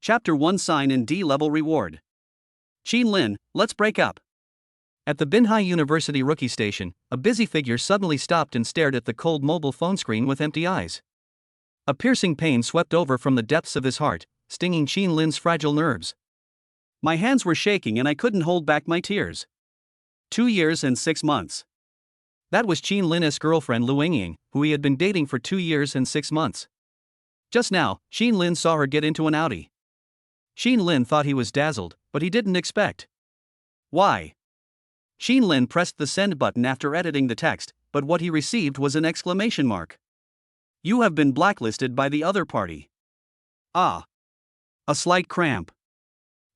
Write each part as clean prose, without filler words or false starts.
Chapter 1 Sign in D-Level Reward. Qin Lin, let's break up. At the Binhai University rookie station, a busy figure suddenly stopped and stared at the cold mobile phone screen with empty eyes. A piercing pain swept over from the depths of his heart, stinging Qin Lin's fragile nerves. My hands were shaking and I couldn't hold back my tears. 2 years and 6 months. That was Qin Lin's girlfriend Lu Yingying, who he had been dating for 2 years and 6 months. Just now, Qin Lin saw her get into an Audi. Qin Lin thought he was dazzled, but he didn't expect. Why? Qin Lin pressed the send button after editing the text, but what he received was an exclamation mark. You have been blacklisted by the other party. Ah. A slight cramp.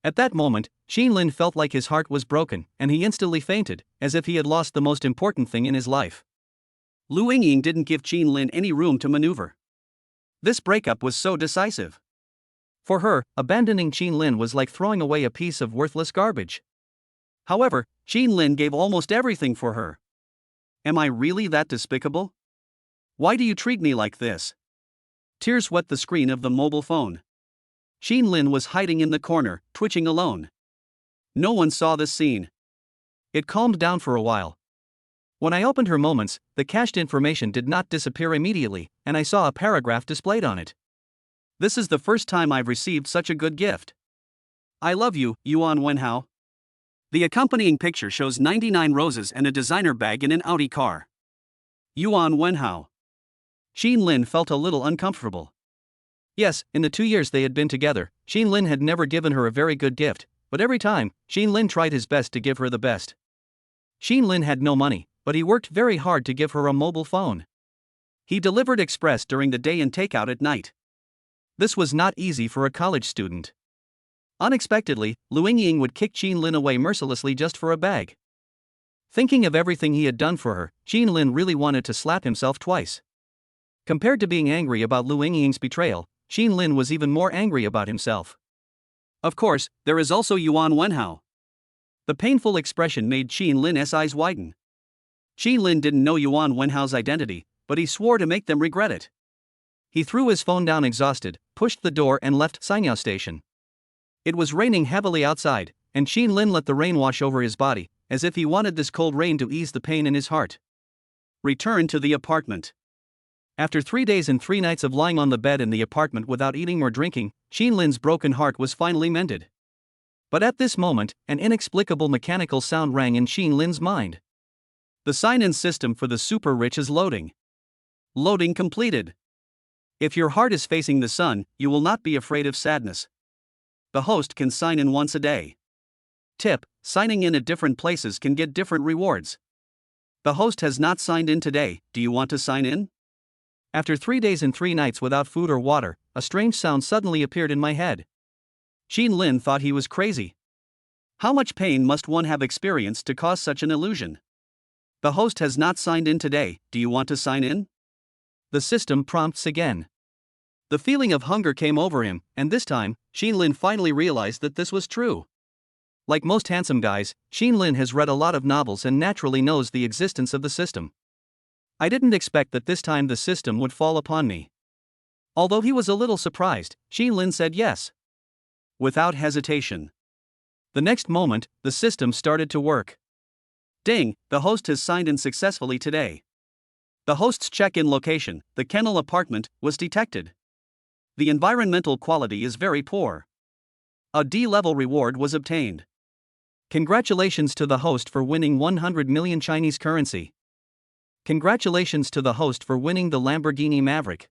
At that moment, Qin Lin felt like his heart was broken, and he instantly fainted, as if he had lost the most important thing in his life. Lu Yingying didn't give Qin Lin any room to maneuver. This breakup was so decisive. For her, abandoning Qin Lin was like throwing away a piece of worthless garbage. However, Qin Lin gave almost everything for her. Am I really that despicable? Why do you treat me like this? Tears wet the screen of the mobile phone. Qin Lin was hiding in the corner, twitching alone. No one saw this scene. It calmed down for a while. When I opened her moments, the cached information did not disappear immediately, and I saw a paragraph displayed on it. This is the first time I've received such a good gift. I love you, Yuan Wenhao. The accompanying picture shows 99 roses and a designer bag in an Audi car. Yuan Wenhao. Qin Lin felt a little uncomfortable. Yes, in the 2 years they had been together, Qin Lin had never given her a very good gift, but every time, Qin Lin tried his best to give her the best. Qin Lin had no money, but he worked very hard to give her a mobile phone. He delivered express during the day and takeout at night. This was not easy for a college student. Unexpectedly, Lu Yingying would kick Qin Lin away mercilessly just for a bag. Thinking of everything he had done for her, Qin Lin really wanted to slap himself twice. Compared to being angry about Lu Yingying's betrayal, Qin Lin was even more angry about himself. Of course, there is also Yuan Wenhao. The painful expression made Qin Lin's eyes widen. Qin Lin didn't know Yuan Wenhao's identity, but he swore to make them regret it. He threw his phone down exhausted, pushed the door and left Sanyao Station. It was raining heavily outside, and Qin Lin let the rain wash over his body, as if he wanted this cold rain to ease the pain in his heart. Return to the apartment. After 3 days and 3 nights of lying on the bed in the apartment without eating or drinking, Qin Lin's broken heart was finally mended. But at this moment, an inexplicable mechanical sound rang in Qin Lin's mind. The sign-in system for the super rich is loading. Loading completed. If your heart is facing the sun, you will not be afraid of sadness. The host can sign in once a day. Tip: signing in at different places can get different rewards. The host has not signed in today, do you want to sign in? After 3 days and 3 nights without food or water, a strange sound suddenly appeared in my head. Qin Lin thought he was crazy. How much pain must one have experienced to cause such an illusion? The host has not signed in today, do you want to sign in? The system prompts again. The feeling of hunger came over him, and this time, Qin Lin finally realized that this was true. Like most handsome guys, Qin Lin has read a lot of novels and naturally knows the existence of the system. I didn't expect that this time the system would fall upon me. Although he was a little surprised, Qin Lin said yes. Without hesitation. The next moment, the system started to work. Ding, the host has signed in successfully today. The host's check-in location, the kennel apartment, was detected. The environmental quality is very poor. A D-level reward was obtained. Congratulations to the host for winning 100 million Chinese currency. Congratulations to the host for winning the Lamborghini Maverick.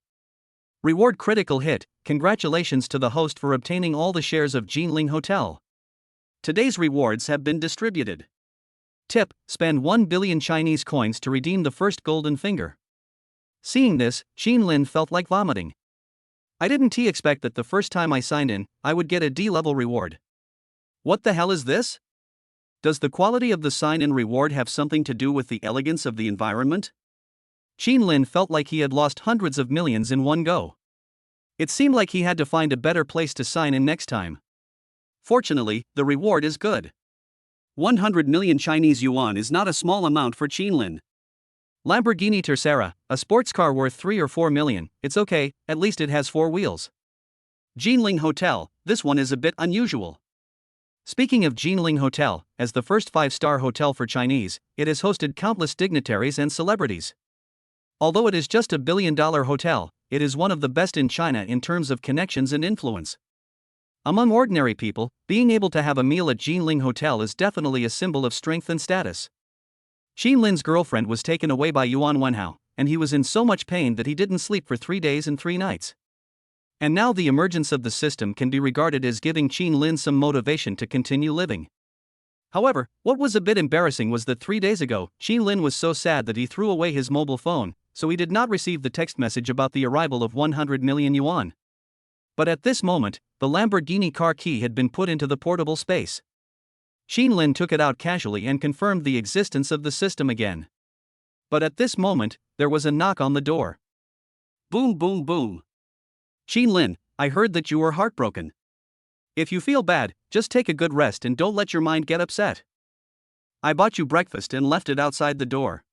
Reward critical hit: congratulations to the host for obtaining all the shares of Jinling Hotel. Today's rewards have been distributed. Tip: spend 1 billion Chinese coins to redeem the first golden finger. Seeing this, Qin Lin felt like vomiting. I didn't expect that the first time I signed in, I would get a D-level reward. What the hell is this? Does the quality of the sign-in reward have something to do with the elegance of the environment? Qin Lin felt like he had lost hundreds of millions in one go. It seemed like he had to find a better place to sign in next time. Fortunately, the reward is good. 100 million Chinese yuan is not a small amount for Qin Lin. Lamborghini Tercera, a sports car worth 3 or 4 million, it's okay, at least it has 4 wheels. Jinling Hotel, this one is a bit unusual. Speaking of Jinling Hotel, as the first 5-star hotel for Chinese, it has hosted countless dignitaries and celebrities. Although it is just a billion-dollar hotel, it is one of the best in China in terms of connections and influence. Among ordinary people, being able to have a meal at Jinling Hotel is definitely a symbol of strength and status. Xin Lin's girlfriend was taken away by Yuan Wenhao, and he was in so much pain that he didn't sleep for 3 days and 3 nights. And now the emergence of the system can be regarded as giving Xin Lin some motivation to continue living. However, what was a bit embarrassing was that 3 days ago, Xin Lin was so sad that he threw away his mobile phone, so he did not receive the text message about the arrival of 100 million yuan. But at this moment, the Lamborghini car key had been put into the portable space. Xin Lin took it out casually and confirmed the existence of the system again. But at this moment, there was a knock on the door. Boom, boom, boom. Xin Lin, I heard that you were heartbroken. If you feel bad, just take a good rest and don't let your mind get upset. I bought you breakfast and left it outside the door.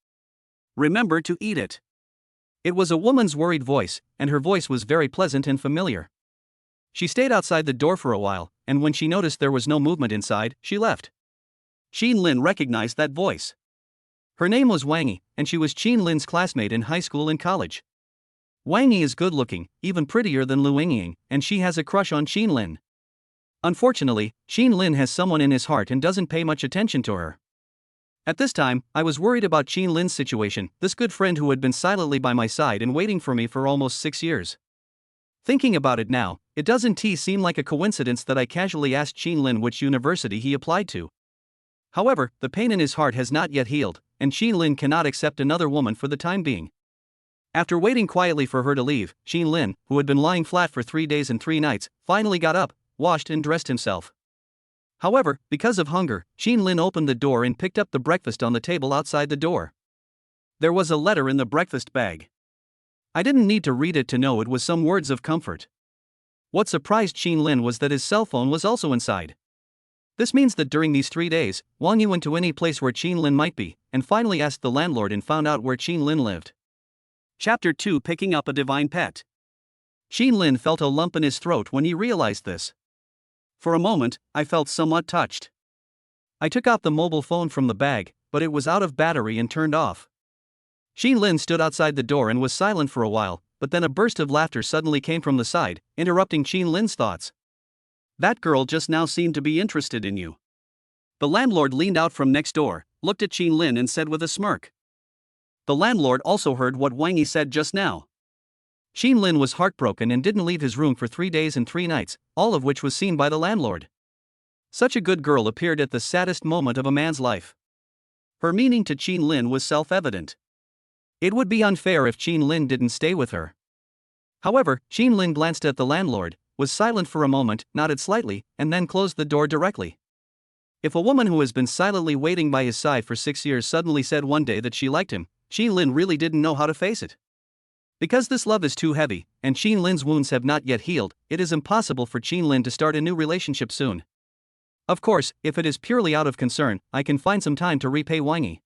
Remember to eat it. It was a woman's worried voice, and her voice was very pleasant and familiar. She stayed outside the door for a while, and when she noticed there was no movement inside, she left. Xin Lin recognized that voice. Her name was Wang Yi, and she was Xin Lin's classmate in high school and college. Wang Yi is good-looking, even prettier than Lu Yingying, and she has a crush on Xin Lin. Unfortunately, Xin Lin has someone in his heart and doesn't pay much attention to her. At this time, I was worried about Xin Lin's situation, this good friend who had been silently by my side and waiting for me for almost 6 years. Thinking about it now, it doesn't seem like a coincidence that I casually asked Xin Lin which university he applied to. However, the pain in his heart has not yet healed, and Xin Lin cannot accept another woman for the time being. After waiting quietly for her to leave, Xin Lin, who had been lying flat for 3 days and 3 nights, finally got up, washed and dressed himself. However, because of hunger, Xin Lin opened the door and picked up the breakfast on the table outside the door. There was a letter in the breakfast bag. I didn't need to read it to know it was some words of comfort. What surprised Xin Lin was that his cell phone was also inside. This means that during these 3 days, Wang Yi went to any place where Xin Lin might be, and finally asked the landlord and found out where Xin Lin lived. Chapter 2: Picking Up a Divine Pet. Xin Lin felt a lump in his throat when he realized this. For a moment, I felt somewhat touched. I took out the mobile phone from the bag, but it was out of battery and turned off. Xin Lin stood outside the door and was silent for a while, but then a burst of laughter suddenly came from the side, interrupting Xin Lin's thoughts. That girl just now seemed to be interested in you. The landlord leaned out from next door, looked at Xin Lin and said with a smirk. The landlord also heard what Wang Yi said just now. Xin Lin was heartbroken and didn't leave his room for 3 days and 3 nights, all of which was seen by the landlord. Such a good girl appeared at the saddest moment of a man's life. Her meaning to Xin Lin was self-evident. It would be unfair if Xin Lin didn't stay with her. However, Xin Lin glanced at the landlord, was silent for a moment, nodded slightly, and then closed the door directly. If a woman who has been silently waiting by his side for 6 years suddenly said one day that she liked him, Xin Lin really didn't know how to face it. Because this love is too heavy, and Xin Lin's wounds have not yet healed, it is impossible for Xin Lin to start a new relationship soon. Of course, if it is purely out of concern, I can find some time to repay Wang Yi.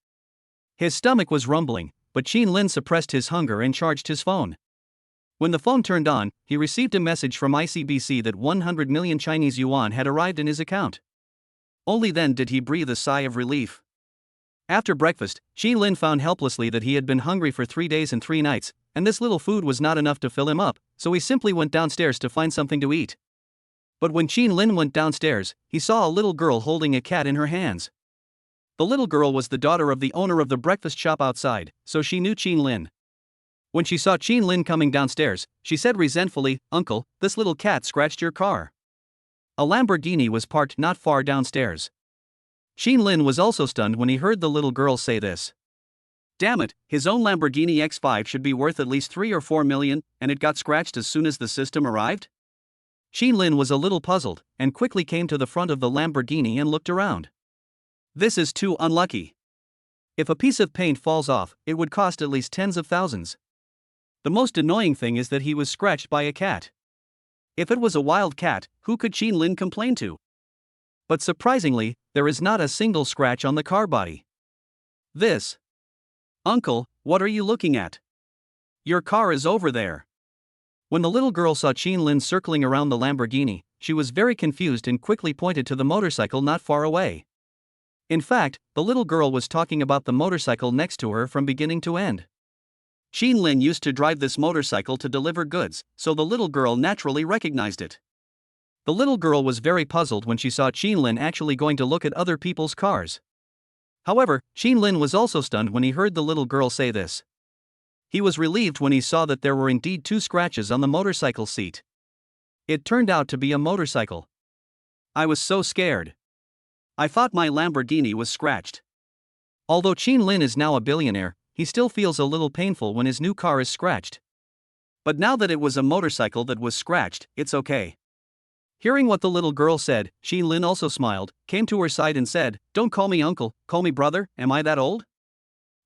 His stomach was rumbling, but Xin Lin suppressed his hunger and charged his phone. When the phone turned on, he received a message from ICBC that 100 million Chinese yuan had arrived in his account. Only then did he breathe a sigh of relief. After breakfast, Xin Lin found helplessly that he had been hungry for 3 days and 3 nights, and this little food was not enough to fill him up, so he simply went downstairs to find something to eat. But when Xin Lin went downstairs, he saw a little girl holding a cat in her hands. The little girl was the daughter of the owner of the breakfast shop outside, so she knew Xin Lin. When she saw Xin Lin coming downstairs, she said resentfully, "Uncle, this little cat scratched your car." A Lamborghini was parked not far downstairs. Xin Lin was also stunned when he heard the little girl say this. Damn it, his own Lamborghini X5 should be worth at least 3 or 4 million, and it got scratched as soon as the system arrived? Xin Lin was a little puzzled, and quickly came to the front of the Lamborghini and looked around. This is too unlucky. If a piece of paint falls off, it would cost at least tens of thousands. The most annoying thing is that he was scratched by a cat. If it was a wild cat, who could Xin Lin complain to? But surprisingly, there is not a single scratch on the car body. This. Uncle, what are you looking at? Your car is over there. When the little girl saw Qin Lin circling around the Lamborghini, she was very confused and quickly pointed to the motorcycle not far away. In fact, the little girl was talking about the motorcycle next to her from beginning to end. Qin Lin used to drive this motorcycle to deliver goods, so the little girl naturally recognized it. The little girl was very puzzled when she saw Qin Lin actually going to look at other people's cars. However, Qin Lin was also stunned when he heard the little girl say this. He was relieved when he saw that there were indeed 2 scratches on the motorcycle seat. It turned out to be a motorcycle. I was so scared. I thought my Lamborghini was scratched. Although Qin Lin is now a billionaire, he still feels a little painful when his new car is scratched. But now that it was a motorcycle that was scratched, it's okay. Hearing what the little girl said, Qin Lin also smiled, came to her side and said, "Don't call me uncle, call me brother, am I that old?"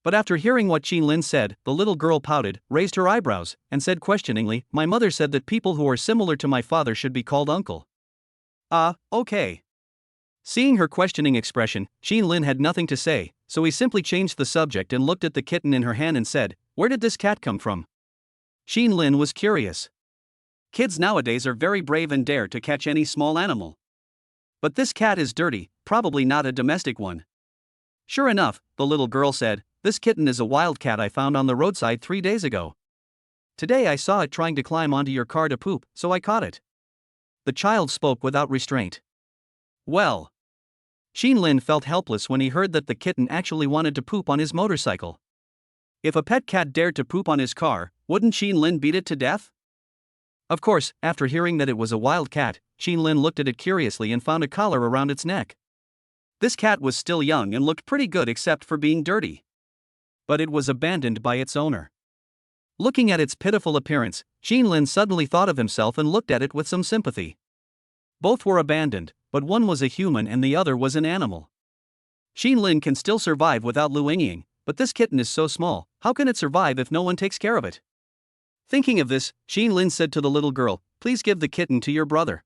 But after hearing what Qin Lin said, the little girl pouted, raised her eyebrows, and said questioningly, "My mother said that people who are similar to my father should be called uncle." Okay. Seeing her questioning expression, Qin Lin had nothing to say, so he simply changed the subject and looked at the kitten in her hand and said, "Where did this cat come from?" Qin Lin was curious. Kids nowadays are very brave and dare to catch any small animal. But this cat is dirty, probably not a domestic one. Sure enough, the little girl said, "This kitten is a wild cat I found on the roadside 3 days ago. Today I saw it trying to climb onto your car to poop, so I caught it." The child spoke without restraint. Well, Qin Lin felt helpless when he heard that the kitten actually wanted to poop on his motorcycle. if a pet cat dared to poop on his car, wouldn't Qin Lin beat it to death? Of course, after hearing that it was a wild cat, Qin Lin looked at it curiously and found a collar around its neck. This cat was still young and looked pretty good except for being dirty. But it was abandoned by its owner. Looking at its pitiful appearance, Qin Lin suddenly thought of himself and looked at it with some sympathy. Both were abandoned, but one was a human and the other was an animal. Qin Lin can still survive without Lu Yingying, but this kitten is so small, how can it survive if no one takes care of it? Thinking of this, Qin Lin said to the little girl, "Please give the kitten to your brother."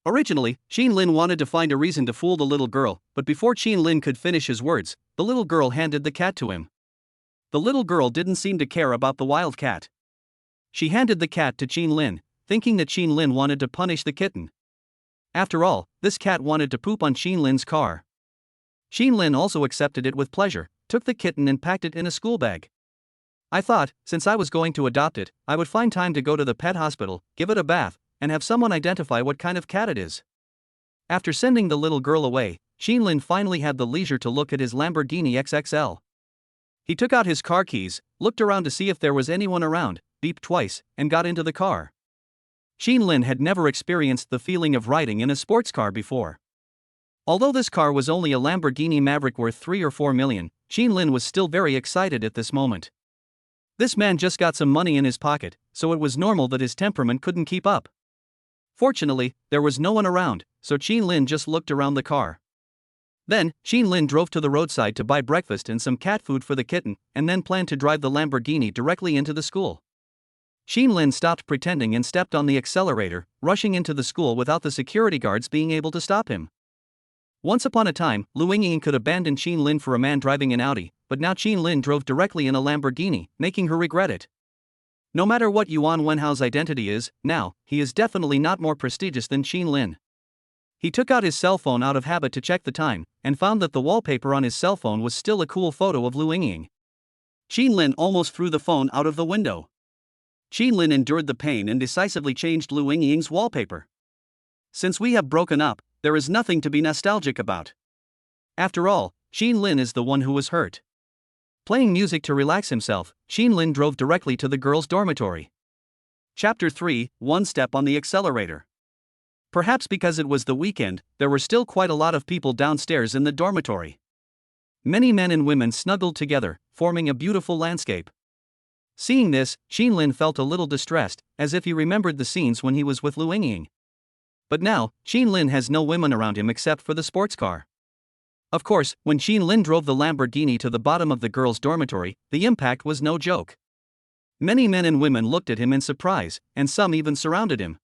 Originally, Qin Lin wanted to find a reason to fool the little girl, but before Qin Lin could finish his words, the little girl handed the cat to him. The little girl didn't seem to care about the wild cat. She handed the cat to Qin Lin, thinking that Qin Lin wanted to punish the kitten. After all, this cat wanted to poop on Qin Lin's car. Qin Lin also accepted it with pleasure, took the kitten and packed it in a school bag. "I thought, since I was going to adopt it, I would find time to go to the pet hospital, give it a bath, and have someone identify what kind of cat it is." After sending the little girl away, Qin Lin finally had the leisure to look at his Lamborghini XXL. He took out his car keys, looked around to see if there was anyone around, beeped twice, and got into the car. Qin Lin had never experienced the feeling of riding in a sports car before. Although this car was only a Lamborghini Maverick worth 3 or 4 million, Qin Lin was still very excited at this moment. This man just got some money in his pocket, so it was normal that his temperament couldn't keep up. Fortunately, there was no one around, so Qin Lin just looked around the car. Then, Qin Lin drove to the roadside to buy breakfast and some cat food for the kitten, and then planned to drive the Lamborghini directly into the school. Qin Lin stopped pretending and stepped on the accelerator, rushing into the school without the security guards being able to stop him. Once upon a time, Lu Yingying could abandon Qin Lin for a man driving an Audi, but now Qin Lin drove directly in a Lamborghini, making her regret it. No matter what Yuan Wenhao's identity is, now, he is definitely not more prestigious than Qin Lin. He took out his cell phone out of habit to check the time, and found that the wallpaper on his cell phone was still a cool photo of Lu Yingying. Qin Lin almost threw the phone out of the window. Qin Lin endured the pain and decisively changed Lu Yingying's wallpaper. Since we have broken up, there is nothing to be nostalgic about. After all, Qin Lin is the one who was hurt. Playing music to relax himself, Qin Lin drove directly to the girls' dormitory. Chapter 3, One Step on the Accelerator. Perhaps because it was the weekend, there were still quite a lot of people downstairs in the dormitory. Many men and women snuggled together, forming a beautiful landscape. Seeing this, Qin Lin felt a little distressed, as if he remembered the scenes when he was with Lu Yingying. But now, Qin Lin has no women around him except for the sports car. Of course, when Qin Lin drove the Lamborghini to the bottom of the girls' dormitory, the impact was no joke. Many men and women looked at him in surprise, and some even surrounded him.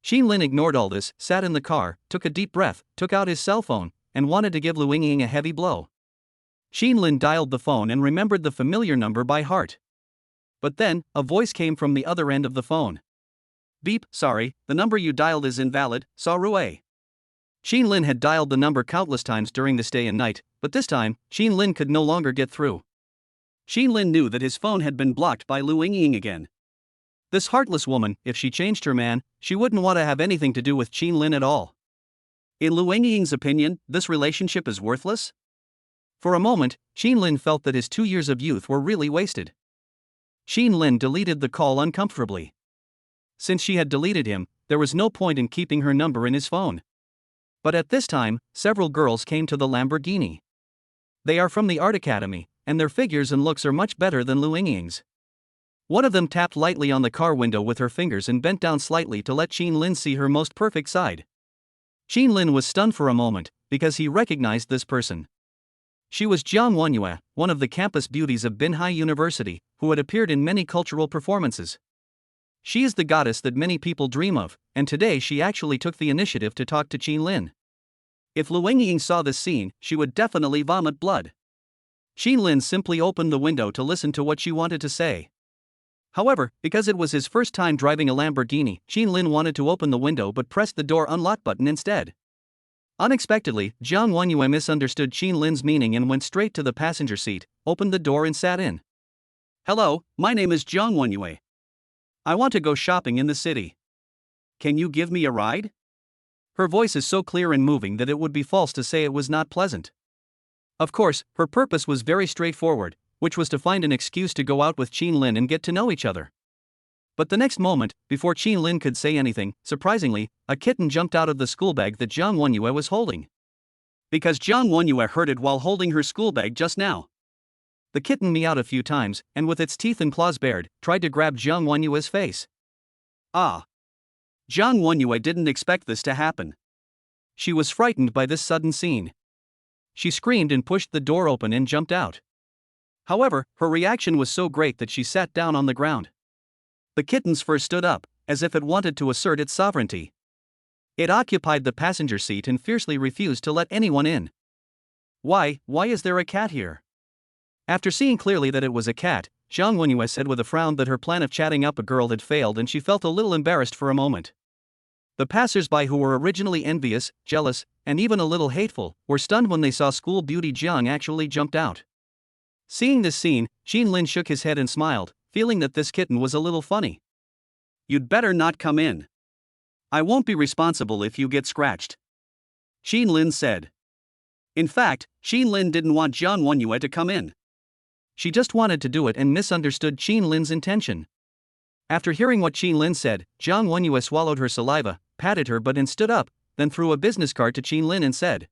Qin Lin ignored all this, sat in the car, took a deep breath, took out his cell phone, and wanted to give Lu Yingying a heavy blow. Qin Lin dialed the phone and remembered the familiar number by heart. But then, a voice came from the other end of the phone. Beep, sorry, the number you dialed is invalid, Sarué. Qin Lin had dialed the number countless times during this day and night, but this time, Qin Lin could no longer get through. Qin Lin knew that his phone had been blocked by Lu Yingying again. This heartless woman, if she changed her man, she wouldn't want to have anything to do with Qin Lin at all. In Lu Yingying's opinion, this relationship is worthless? For a moment, Qin Lin felt that his 2 years of youth were really wasted. Qin Lin deleted the call uncomfortably. Since she had deleted him, there was no point in keeping her number in his phone. But at this time, several girls came to the Lamborghini. They are from the art academy, and their figures and looks are much better than Lu Yingying's. One of them tapped lightly on the car window with her fingers and bent down slightly to let Qin Lin see her most perfect side. Qin Lin was stunned for a moment, because he recognized this person. She was Jiang Wenyue, one of the campus beauties of Binhai University, who had appeared in many cultural performances. She is the goddess that many people dream of, and today she actually took the initiative to talk to Qin Lin. If Lu Yingying saw this scene, she would definitely vomit blood. Qin Lin simply opened the window to listen to what she wanted to say. However, because it was his first time driving a Lamborghini, Qin Lin wanted to open the window but pressed the door unlock button instead. Unexpectedly, Jiang Wenyue misunderstood Qin Lin's meaning and went straight to the passenger seat, opened the door and sat in. Hello, my name is Jiang Wenyue. I want to go shopping in the city. Can you give me a ride? Her voice is so clear and moving that it would be false to say it was not pleasant. Of course, her purpose was very straightforward, which was to find an excuse to go out with Qin Lin and get to know each other. But the next moment, before Qin Lin could say anything, surprisingly, a kitten jumped out of the school bag that Jiang Wenyue was holding. Because Jiang Wenyue heard it while holding her school bag just now. The kitten meowed a few times, and with its teeth and claws bared, tried to grab Jiang Wenyue's face. Ah! Jiang Wenyue didn't expect this to happen. She was frightened by this sudden scene. She screamed and pushed the door open and jumped out. However, her reaction was so great that she sat down on the ground. The kittens first stood up, as if it wanted to assert its sovereignty. It occupied the passenger seat and fiercely refused to let anyone in. Why is there a cat here? After seeing clearly that it was a cat, Jiang Wenyue said with a frown that her plan of chatting up a girl had failed and she felt a little embarrassed for a moment. The passers-by, who were originally envious, jealous, and even a little hateful, were stunned when they saw school beauty Jiang actually jumped out. Seeing this scene, Qin Lin shook his head and smiled, feeling that this kitten was a little funny. You'd better not come in. I won't be responsible if you get scratched. Qin Lin said. In fact, Qin Lin didn't want Jiang Wenyue to come in. She just wanted to do it and misunderstood Qin Lin's intention. After hearing what Qin Lin said, Jiang Wenyue swallowed her saliva, patted her butt and stood up, then threw a business card to Qin Lin and said,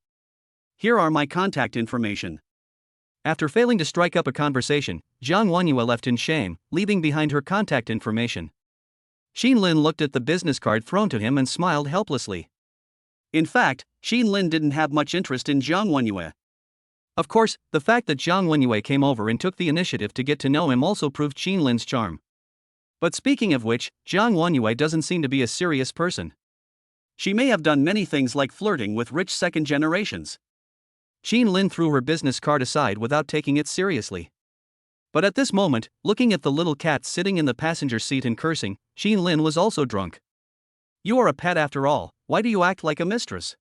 Here are my contact information. After failing to strike up a conversation, Jiang Wenyue left in shame, leaving behind her contact information. Qin Lin looked at the business card thrown to him and smiled helplessly. In fact, Qin Lin didn't have much interest in Jiang Wenyue. Of course, the fact that Jiang Wenyue came over and took the initiative to get to know him also proved Qin Lin's charm. But speaking of which, Jiang Wenyue doesn't seem to be a serious person. She may have done many things like flirting with rich second generations. Qin Lin threw her business card aside without taking it seriously. But at this moment, looking at the little cat sitting in the passenger seat and cursing, Qin Lin was also drunk. You are a pet after all, why do you act like a mistress?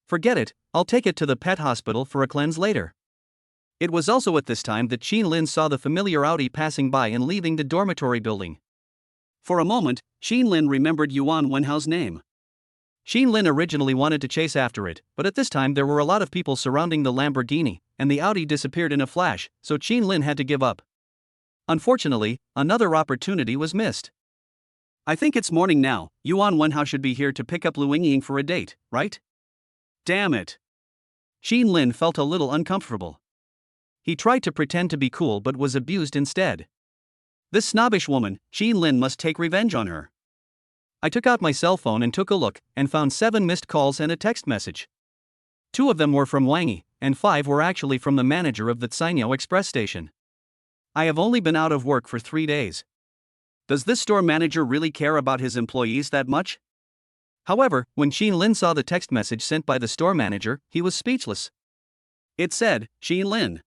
Forget it, I'll take it to the pet hospital for a cleanse later. It was also at this time that Qin Lin saw the familiar Audi passing by and leaving the dormitory building. For a moment, Qin Lin remembered Yuan Wenhao's name. Qin Lin originally wanted to chase after it, but at this time there were a lot of people surrounding the Lamborghini, and the Audi disappeared in a flash, so Qin Lin had to give up. Unfortunately, another opportunity was missed. I think it's morning now, Yuan Wenhao should be here to pick up Lu Yingying for a date, right? Damn it. Qin Lin felt a little uncomfortable. He tried to pretend to be cool but was abused instead. This snobbish woman, Qin Lin must take revenge on her. I took out my cell phone and took a look, and found 7 missed calls and a text message. 2 of them were from Wang Yi, and 5 were actually from the manager of the Cainiao Express station. I have only been out of work for 3 days. Does this store manager really care about his employees that much? However, when Qin Lin saw the text message sent by the store manager, he was speechless. It said, Qin Lin.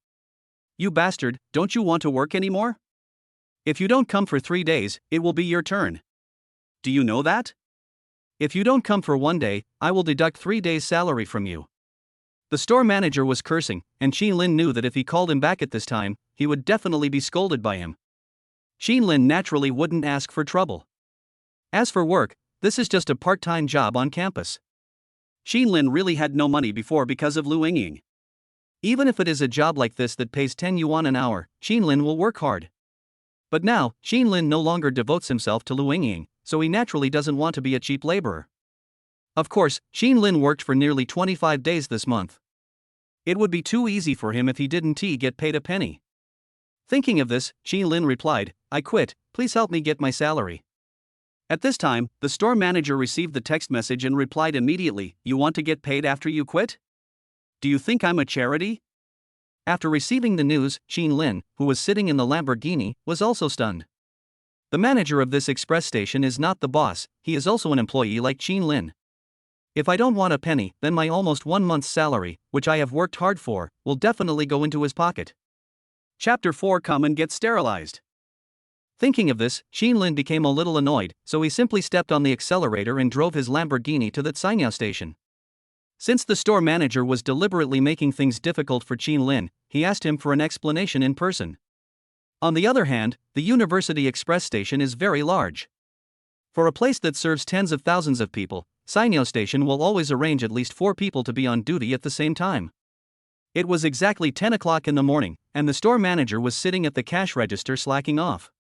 You bastard, don't you want to work anymore? If you don't come for 3 days, it will be your turn. Do you know that? If you don't come for one day, I will deduct 3 days' salary from you. The store manager was cursing, and Lin knew that if he called him back at this time, he would definitely be scolded by him. Lin naturally wouldn't ask for trouble. As for work, this is just a part-time job on campus. Lin really had no money before because of Lu Yingying. Even if it is a job like this that pays 10 yuan an hour, Lin will work hard. But now, Lin no longer devotes himself to Lu Yingying, so he naturally doesn't want to be a cheap laborer. Of course, Lin worked for nearly 25 days this month. It would be too easy for him if he didn't get paid a penny. Thinking of this, Lin replied, I quit, please help me get my salary. At this time, the store manager received the text message and replied immediately, you want to get paid after you quit? Do you think I'm a charity? After receiving the news, Lin, who was sitting in the Lamborghini, was also stunned. The manager of this express station is not the boss, he is also an employee like Lin. If I don't want a penny, then my almost 1 month's salary, which I have worked hard for, will definitely go into his pocket. Chapter 4 Come and Get Sterilized. Thinking of this, Lin became a little annoyed, so he simply stepped on the accelerator and drove his Lamborghini to the Cainiao station. Since the store manager was deliberately making things difficult for Lin, he asked him for an explanation in person. On the other hand, the University Express station is very large. For a place that serves tens of thousands of people, Cainiao station will always arrange at least 4 people to be on duty at the same time. It was exactly 10 o'clock in the morning, and the store manager was sitting at the cash register slacking off.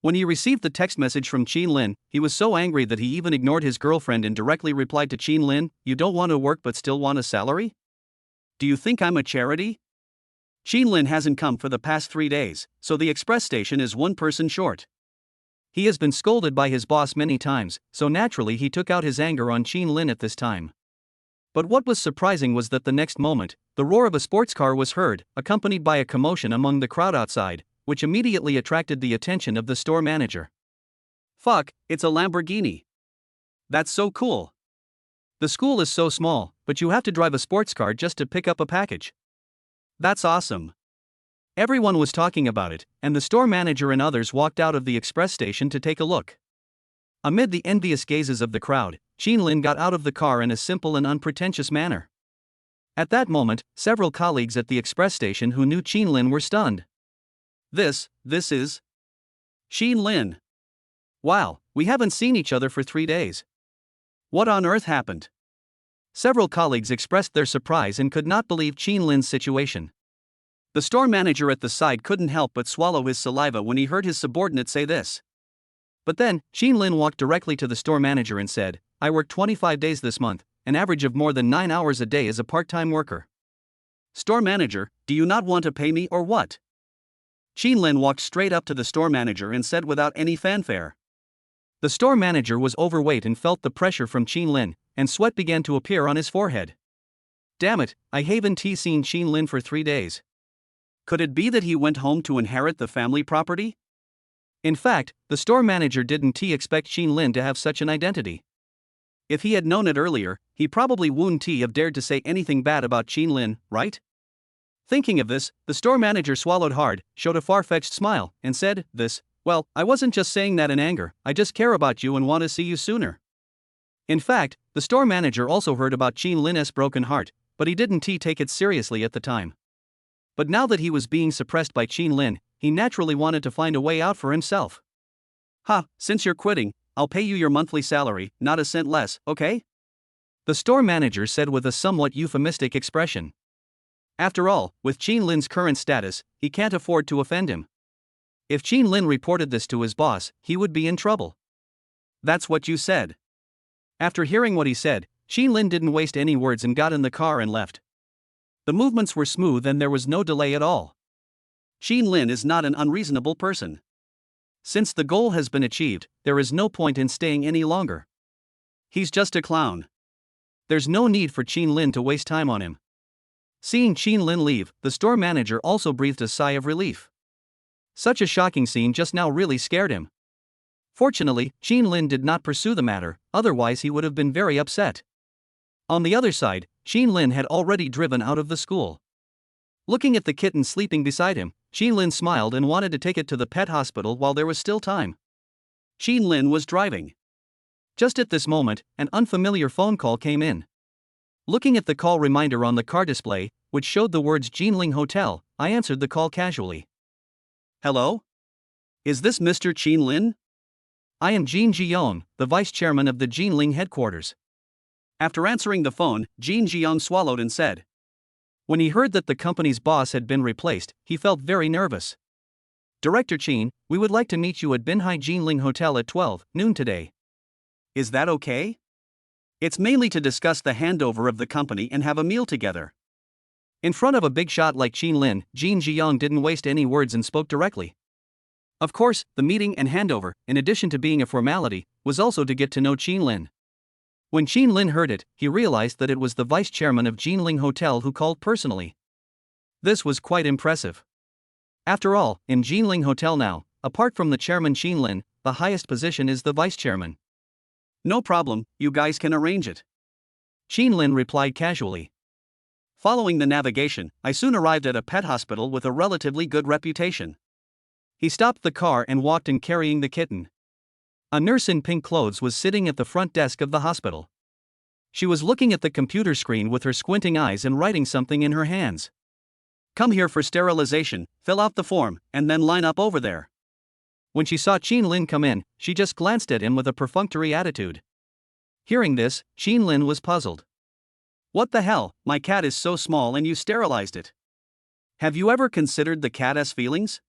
When he received the text message from Lin, he was so angry that he even ignored his girlfriend and directly replied to Lin, you don't want to work but still want a salary? Do you think I'm a charity? Lin hasn't come for the past 3 days, so the express station is 1 person short. He has been scolded by his boss many times, so naturally he took out his anger on Lin at this time. But what was surprising was that the next moment, the roar of a sports car was heard, accompanied by a commotion among the crowd outside, which immediately attracted the attention of the store manager. Fuck, it's a Lamborghini. That's so cool. The school is so small, but you have to drive a sports car just to pick up a package. That's awesome. Everyone was talking about it, and the store manager and others walked out of the express station to take a look. Amid the envious gazes of the crowd, Lin got out of the car in a simple and unpretentious manner. At that moment, several colleagues at the express station who knew Lin were stunned. This is Lin. Wow, we haven't seen each other for 3 days. What on earth happened? Several colleagues expressed their surprise and could not believe Lin's situation. The store manager at the side couldn't help but swallow his saliva when he heard his subordinate say this. But then, Lin walked directly to the store manager and said, I worked 25 days this month, an average of more than 9 hours a day as a part-time worker. Store manager, do you not want to pay me or what? Lin walked straight up to the store manager and said without any fanfare. The store manager was overweight and felt the pressure from Lin, and sweat began to appear on his forehead. Damn it, I haven't seen Lin for 3 days. Could it be that he went home to inherit the family property? In fact, the store manager didn't expect Lin to have such an identity. If he had known it earlier, he probably wouldn't have dared to say anything bad about Lin, right? Thinking of this, the store manager swallowed hard, showed a far-fetched smile, and said, well, I wasn't just saying that in anger, I just care about you and want to see you sooner. In fact, the store manager also heard about Lin's broken heart, but he didn't take it seriously at the time. But now that he was being suppressed by Lin, he naturally wanted to find a way out for himself. Since you're quitting, I'll pay you your monthly salary, not a cent less, okay? The store manager said with a somewhat euphemistic expression. After all, with Lin's current status, he can't afford to offend him. If Lin reported this to his boss, he would be in trouble. That's what you said. After hearing what he said, Lin didn't waste any words and got in the car and left. The movements were smooth and there was no delay at all. Lin is not an unreasonable person. Since the goal has been achieved, there is no point in staying any longer. He's just a clown. There's no need for Lin to waste time on him. Seeing Lin leave, the store manager also breathed a sigh of relief. Such a shocking scene just now really scared him. Fortunately, Lin did not pursue the matter, otherwise he would have been very upset. On the other side, Lin had already driven out of the school. Looking at the kitten sleeping beside him, Lin smiled and wanted to take it to the pet hospital while there was still time. Lin was driving. Just at this moment, an unfamiliar phone call came in. Looking at the call reminder on the car display, which showed the words Jinling Hotel, I answered the call casually. Hello? Is this Mr. Lin? I am Jin Jiong, the vice chairman of the Jinling headquarters. After answering the phone, Jin Jiong swallowed and said. When he heard that the company's boss had been replaced, he felt very nervous. Director Chin, we would like to meet you at Binhai Jinling Hotel at 12 noon today. Is that okay? It's mainly to discuss the handover of the company and have a meal together. In front of a big shot like Chin Lin, Jin Jiong didn't waste any words and spoke directly. Of course, the meeting and handover, in addition to being a formality, was also to get to know Chin Lin. When Chin Lin heard it, he realized that it was the vice chairman of Jinling Hotel who called personally. This was quite impressive. After all, in Jinling Hotel now, apart from the chairman Chin Lin, the highest position is the vice chairman. No problem, you guys can arrange it. Chin Lin replied casually. Following the navigation, I soon arrived at a pet hospital with a relatively good reputation. He stopped the car and walked in carrying the kitten. A nurse in pink clothes was sitting at the front desk of the hospital. She was looking at the computer screen with her squinting eyes and writing something in her hands. Come here for sterilization, fill out the form, and then line up over there. When she saw Chin Lin come in, she just glanced at him with a perfunctory attitude. Hearing this, Chin Lin was puzzled. What the hell, my cat is so small and you sterilized it. Have you ever considered the cat's feelings?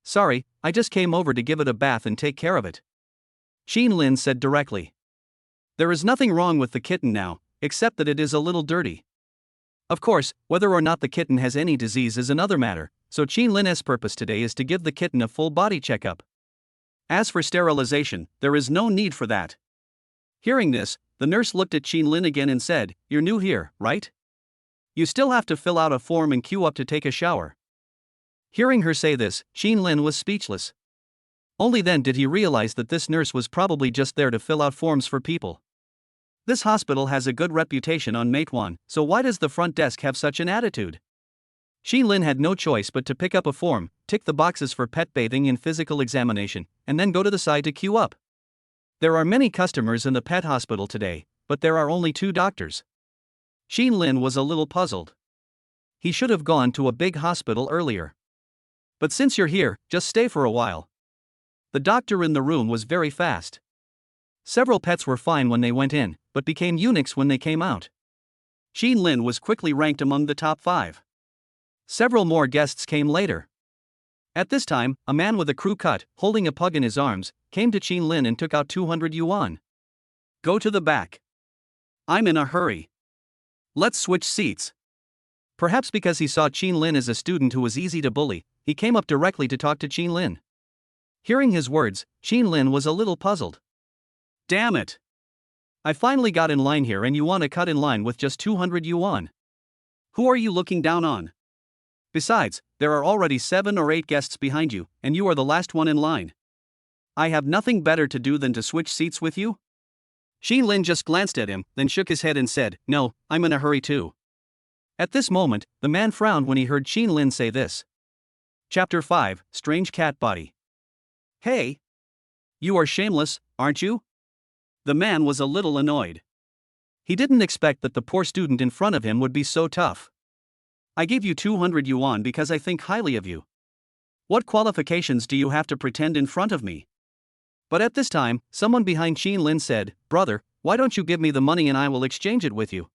Sorry, I just came over to give it a bath and take care of it. Chin Lin said directly. There is nothing wrong with the kitten now, except that it is a little dirty. Of course, whether or not the kitten has any disease is another matter, so Chin Lin's purpose today is to give the kitten a full body checkup. As for sterilization, there is no need for that. Hearing this, the nurse looked at Chin Lin again and said, You're new here, right? You still have to fill out a form and queue up to take a shower. Hearing her say this, Chin Lin was speechless. Only then did he realize that this nurse was probably just there to fill out forms for people. This hospital has a good reputation on Meituan, so why does the front desk have such an attitude? Chin Lin had no choice but to pick up a form, tick the boxes for pet bathing and physical examination, and then go to the side to queue up. There are many customers in the pet hospital today, but there are only 2 doctors. Chin Lin was a little puzzled. He should have gone to a big hospital earlier. But since you're here, just stay for a while. The doctor in the room was very fast. Several pets were fine when they went in, but became eunuchs when they came out. Chin Lin was quickly ranked among the top 5. Several more guests came later. At this time, a man with a crew cut, holding a pug in his arms, came to Chin Lin and took out 200 yuan. Go to the back. I'm in a hurry. Let's switch seats. Perhaps because he saw Chin Lin as a student who was easy to bully, he came up directly to talk to Chin Lin. Hearing his words, Chin Lin was a little puzzled. Damn it. I finally got in line here and you want to cut in line with just 200 yuan. Who are you looking down on? Besides, there are already 7 or 8 guests behind you, and you are the last one in line. I have nothing better to do than to switch seats with you? Chin Lin just glanced at him, then shook his head and said, No, I'm in a hurry too. At this moment, the man frowned when he heard Chin Lin say this. Chapter 5, Strange Cat Body. Hey! You are shameless, aren't you? The man was a little annoyed. He didn't expect that the poor student in front of him would be so tough. I gave you 200 yuan because I think highly of you. What qualifications do you have to pretend in front of me? But at this time, someone behind Chin Lin said, Brother, why don't you give me the money and I will exchange it with you?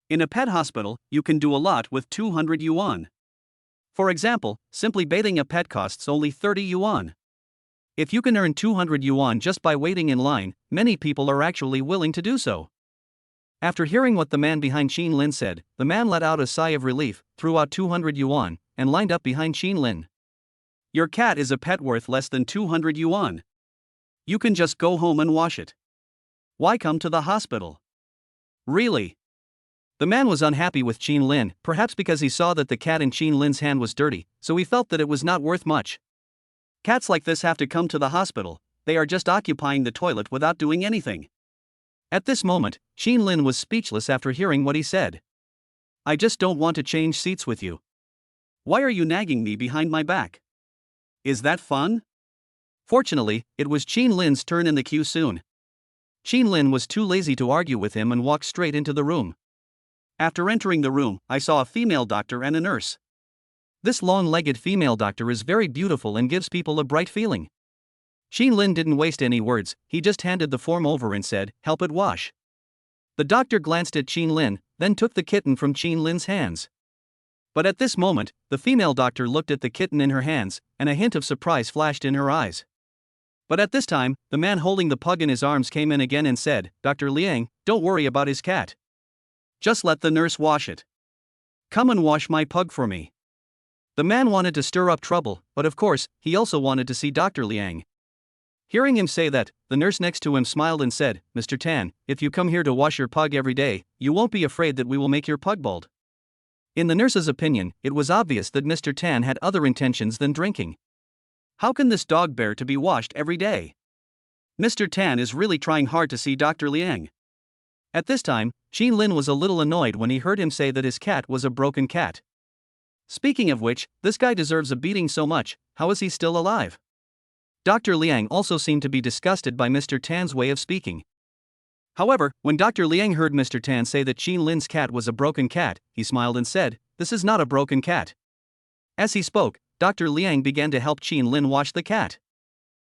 In a pet hospital, you can do a lot with 200 yuan. For example, simply bathing a pet costs only 30 yuan. If you can earn 200 yuan just by waiting in line, many people are actually willing to do so. After hearing what the man behind Chin Lin said, the man let out a sigh of relief, threw out 200 yuan, and lined up behind Chin Lin. Your cat is a pet worth less than 200 yuan. You can just go home and wash it. Why come to the hospital? Really? The man was unhappy with Chin Lin, perhaps because he saw that the cat in Chin Lin's hand was dirty, so he felt that it was not worth much. Cats like this have to come to the hospital, they are just occupying the toilet without doing anything. At this moment, Chin Lin was speechless after hearing what he said. I just don't want to change seats with you. Why are you nagging me behind my back? Is that fun? Fortunately, it was Chin Lin's turn in the queue soon. Qin Lin was too lazy to argue with him and walked straight into the room. After entering the room, I saw a female doctor and a nurse. This long-legged female doctor is very beautiful and gives people a bright feeling. Qin Lin didn't waste any words, he just handed the form over and said, "Help it wash." The doctor glanced at Qin Lin, then took the kitten from Qin Lin's hands. But at this moment, the female doctor looked at the kitten in her hands, and a hint of surprise flashed in her eyes. But at this time, the man holding the pug in his arms came in again and said, "Dr. Liang, don't worry about his cat. Just let the nurse wash it. Come and wash my pug for me." The man wanted to stir up trouble, but of course, he also wanted to see Dr. Liang. Hearing him say that, the nurse next to him smiled and said, "Mr. Tan, if you come here to wash your pug every day, you won't be afraid that we will make your pug bald." In the nurse's opinion, it was obvious that Mr. Tan had other intentions than drinking. How can this dog bear to be washed every day? Mr. Tan is really trying hard to see Dr. Liang. At this time, Qin Lin was a little annoyed when he heard him say that his cat was a broken cat. Speaking of which, this guy deserves a beating so much, how is he still alive? Dr. Liang also seemed to be disgusted by Mr. Tan's way of speaking. However, when Dr. Liang heard Mr. Tan say that Qin Lin's cat was a broken cat, he smiled and said, "This is not a broken cat." As he spoke, Dr. Liang began to help Qin Lin wash the cat.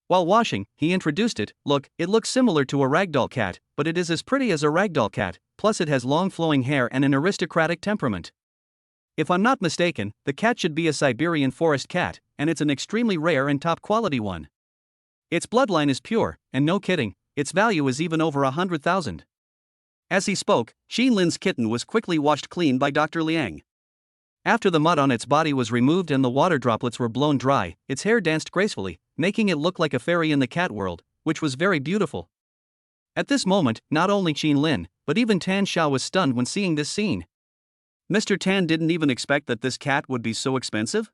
While washing, he introduced it. "Look, it looks similar to a ragdoll cat, but it is as pretty as a ragdoll cat, plus it has long flowing hair and an aristocratic temperament. If I'm not mistaken, the cat should be a Siberian forest cat, and it's an extremely rare and top quality one. Its bloodline is pure, and no kidding, its value is even over 100,000. As he spoke, Qin Lin's kitten was quickly washed clean by Dr. Liang. After the mud on its body was removed and the water droplets were blown dry, its hair danced gracefully, making it look like a fairy in the cat world, which was very beautiful. At this moment, not only Qin Lin, but even Tan Xiao was stunned when seeing this scene. Mr. Tan didn't even expect that this cat would be so expensive?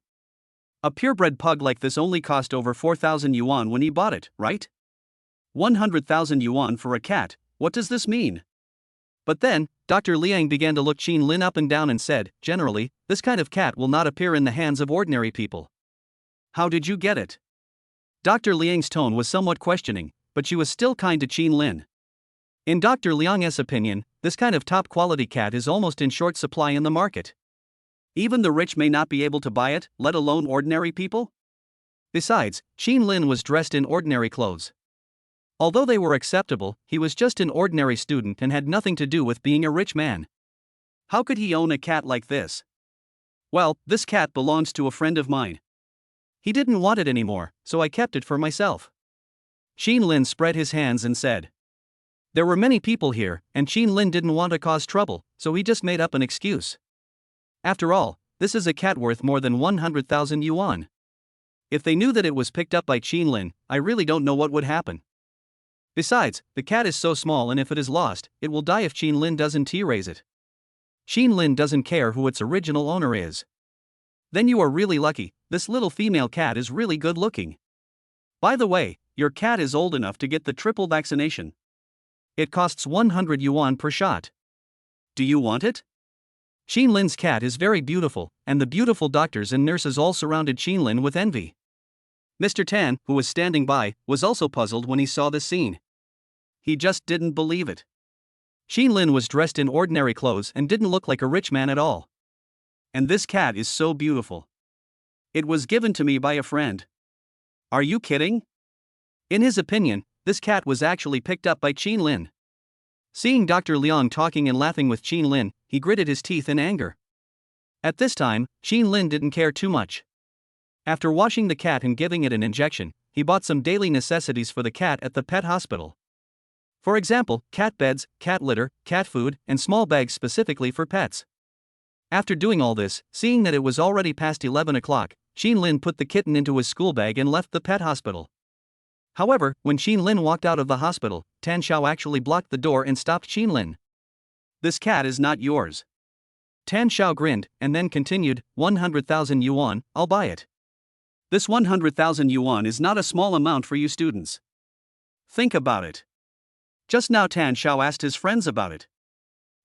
A purebred pug like this only cost over 4,000 yuan when he bought it, right? 100,000 yuan for a cat, what does this mean? But then, Dr. Liang began to look Qin Lin up and down and said, "Generally, this kind of cat will not appear in the hands of ordinary people. How did you get it?" Dr. Liang's tone was somewhat questioning, but she was still kind to Qin Lin. In Dr. Liang's opinion, this kind of top-quality cat is almost in short supply in the market. Even the rich may not be able to buy it, let alone ordinary people? Besides, Qin Lin was dressed in ordinary clothes. Although they were acceptable, he was just an ordinary student and had nothing to do with being a rich man. How could he own a cat like this? Well, this cat belongs to a friend of mine. He didn't want it anymore, so I kept it for myself. Qin Lin spread his hands and said. There were many people here, and Qin Lin didn't want to cause trouble, so he just made up an excuse. After all, this is a cat worth more than 100,000 yuan. If they knew that it was picked up by Qin Lin, I really don't know what would happen. Besides, the cat is so small and if it is lost, it will die if Qin Lin doesn't raise it. Qin Lin doesn't care who its original owner is. Then you are really lucky, this little female cat is really good looking. By the way, your cat is old enough to get the triple vaccination. It costs 100 yuan per shot. Do you want it? Qin Lin's cat is very beautiful, and the beautiful doctors and nurses all surrounded Qin Lin with envy. Mr. Tan, who was standing by, was also puzzled when he saw this scene. He just didn't believe it. Qin Lin was dressed in ordinary clothes and didn't look like a rich man at all. And this cat is so beautiful. It was given to me by a friend. Are you kidding? In his opinion, this cat was actually picked up by Qin Lin. Seeing Dr. Liang talking and laughing with Qin Lin, he gritted his teeth in anger. At this time, Qin Lin didn't care too much. After washing the cat and giving it an injection, he bought some daily necessities for the cat at the pet hospital. For example, cat beds, cat litter, cat food, and small bags specifically for pets. After doing all this, seeing that it was already past 11 o'clock, Qin Lin put the kitten into his school bag and left the pet hospital. However, when Qin Lin walked out of the hospital, Tan Xiao actually blocked the door and stopped Qin Lin. This cat is not yours. Tan Xiao grinned, and then continued, 100,000 yuan, I'll buy it. This 100,000 yuan is not a small amount for you students. Think about it. Just now Tan Xiao asked his friends about it.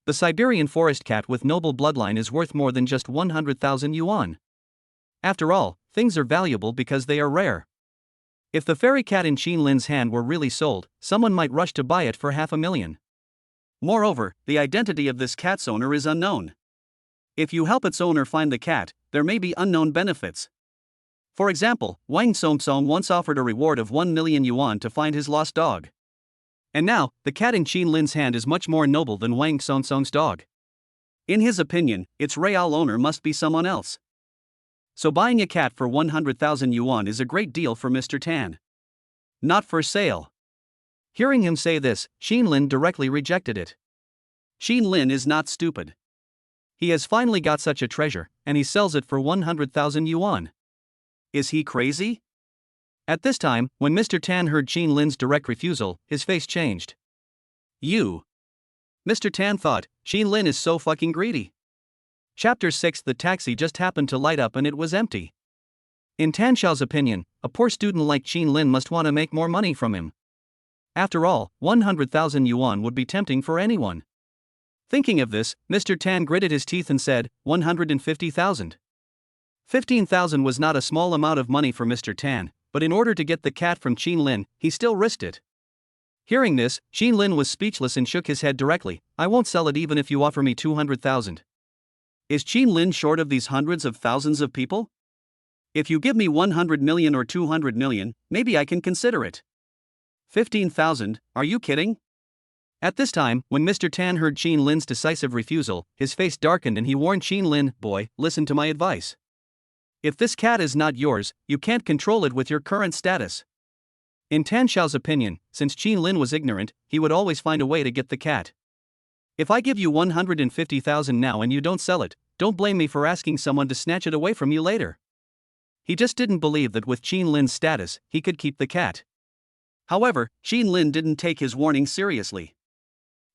The Siberian forest cat with noble bloodline is worth more than just 100,000 yuan. After all, things are valuable because they are rare. If the fairy cat in Qin Lin's hand were really sold, someone might rush to buy it for $500,000. Moreover, the identity of this cat's owner is unknown. If you help its owner find the cat, there may be unknown benefits. For example, Wang Songsong once offered a reward of 1 million yuan to find his lost dog. And now, the cat in Qin Lin's hand is much more noble than Wang Songsong's dog. In his opinion, its real owner must be someone else. So buying a cat for 100,000 yuan is a great deal for Mr. Tan. Not for sale. Hearing him say this, Qin Lin directly rejected it. Qin Lin is not stupid. He has finally got such a treasure, and he sells it for 100,000 yuan. Is he crazy? At this time, when Mr. Tan heard Qin Lin's direct refusal, his face changed. You. Mr. Tan thought, Qin Lin is so fucking greedy. Chapter 6. The taxi just happened to light up and it was empty. In Tan Xiao's opinion, a poor student like Qin Lin must want to make more money from him. After all, 100,000 yuan would be tempting for anyone. Thinking of this, Mr. Tan gritted his teeth and said, 150,000. 15,000 was not a small amount of money for Mr. Tan, but in order to get the cat from Qin Lin, he still risked it. Hearing this, Qin Lin was speechless and shook his head directly. I won't sell it even if you offer me 200,000. Is Qin Lin short of these hundreds of thousands of people? If you give me 100 million or 200 million, maybe I can consider it. 15,000, are you kidding? At this time, when Mr. Tan heard Qin Lin's decisive refusal, his face darkened and he warned Qin Lin, boy, listen to my advice. If this cat is not yours, you can't control it with your current status. In Tan Xiao's opinion, since Qin Lin was ignorant, he would always find a way to get the cat. If I give you 150,000 now and you don't sell it, don't blame me for asking someone to snatch it away from you later. He just didn't believe that with Qin Lin's status, he could keep the cat. However, Qin Lin didn't take his warning seriously.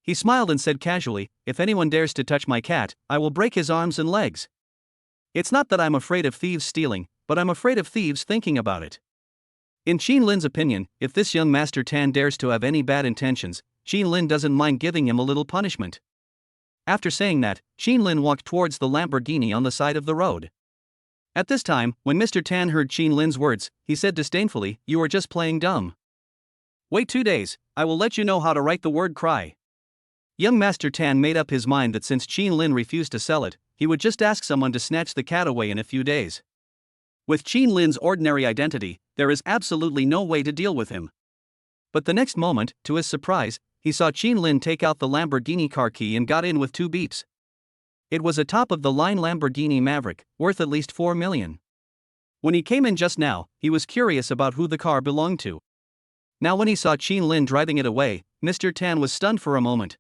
He smiled and said casually, if anyone dares to touch my cat, I will break his arms and legs. It's not that I'm afraid of thieves stealing, but I'm afraid of thieves thinking about it. In Qin Lin's opinion, if this young Master Tan dares to have any bad intentions, Qin Lin doesn't mind giving him a little punishment. After saying that, Qin Lin walked towards the Lamborghini on the side of the road. At this time, when Mr. Tan heard Qin Lin's words, he said disdainfully, you are just playing dumb. Wait 2 days, I will let you know how to write the word cry. Young Master Tan made up his mind that since Qin Lin refused to sell it, he would just ask someone to snatch the cat away in a few days. With Qin Lin's ordinary identity, there is absolutely no way to deal with him. But the next moment, to his surprise, he saw Qin Lin take out the Lamborghini car key and got in with 2 beeps. It was a top-of-the-line Lamborghini Maverick, worth at least 4 million. When he came in just now, he was curious about who the car belonged to. Now when he saw Qin Lin driving it away, Mr. Tan was stunned for a moment.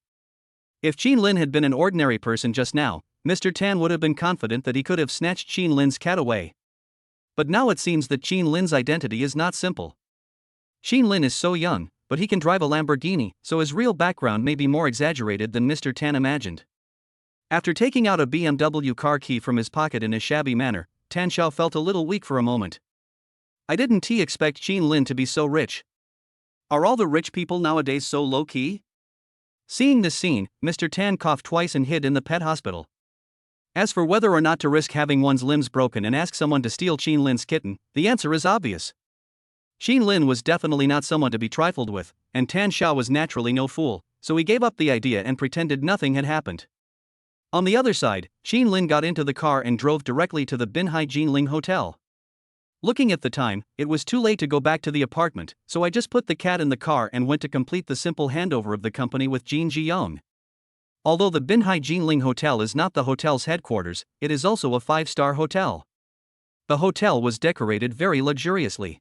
If Qin Lin had been an ordinary person just now, Mr. Tan would have been confident that he could have snatched Qin Lin's cat away. But now it seems that Qin Lin's identity is not simple. Qin Lin is so young, but he can drive a Lamborghini, so his real background may be more exaggerated than Mr. Tan imagined. After taking out a BMW car key from his pocket in a shabby manner, Tan Xiao felt a little weak for a moment. I didn't expect Qin Lin to be so rich. Are all the rich people nowadays so low-key? Seeing this scene, Mr. Tan coughed twice and hid in the pet hospital. As for whether or not to risk having one's limbs broken and ask someone to steal Qin Lin's kitten, the answer is obvious. Qin Lin was definitely not someone to be trifled with, and Tan Xiao was naturally no fool, so he gave up the idea and pretended nothing had happened. On the other side, Qin Lin got into the car and drove directly to the Binhai Jinling Hotel. Looking at the time, it was too late to go back to the apartment, so I just put the cat in the car and went to complete the simple handover of the company with Jin Jiyong. Although the Binhai Jinling Hotel is not the hotel's headquarters, it is also a 5-star hotel. The hotel was decorated very luxuriously.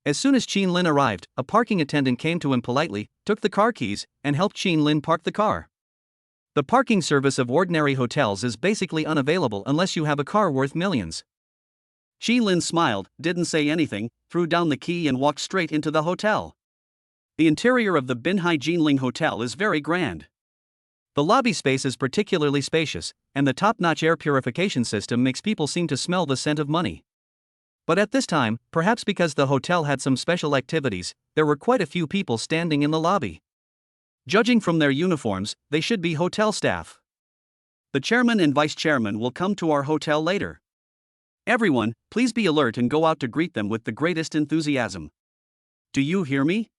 As soon as Qin Lin arrived, a parking attendant came to him politely, took the car keys, and helped Qin Lin park the car. The parking service of ordinary hotels is basically unavailable unless you have a car worth millions. Qin Lin smiled, didn't say anything, threw down the key and walked straight into the hotel. The interior of the Binhai Jinling Hotel is very grand. The lobby space is particularly spacious, and the top-notch air purification system makes people seem to smell the scent of money. But at this time, perhaps because the hotel had some special activities, there were quite a few people standing in the lobby. Judging from their uniforms, they should be hotel staff. The chairman and vice chairman will come to our hotel later. Everyone, please be alert and go out to greet them with the greatest enthusiasm. Do you hear me?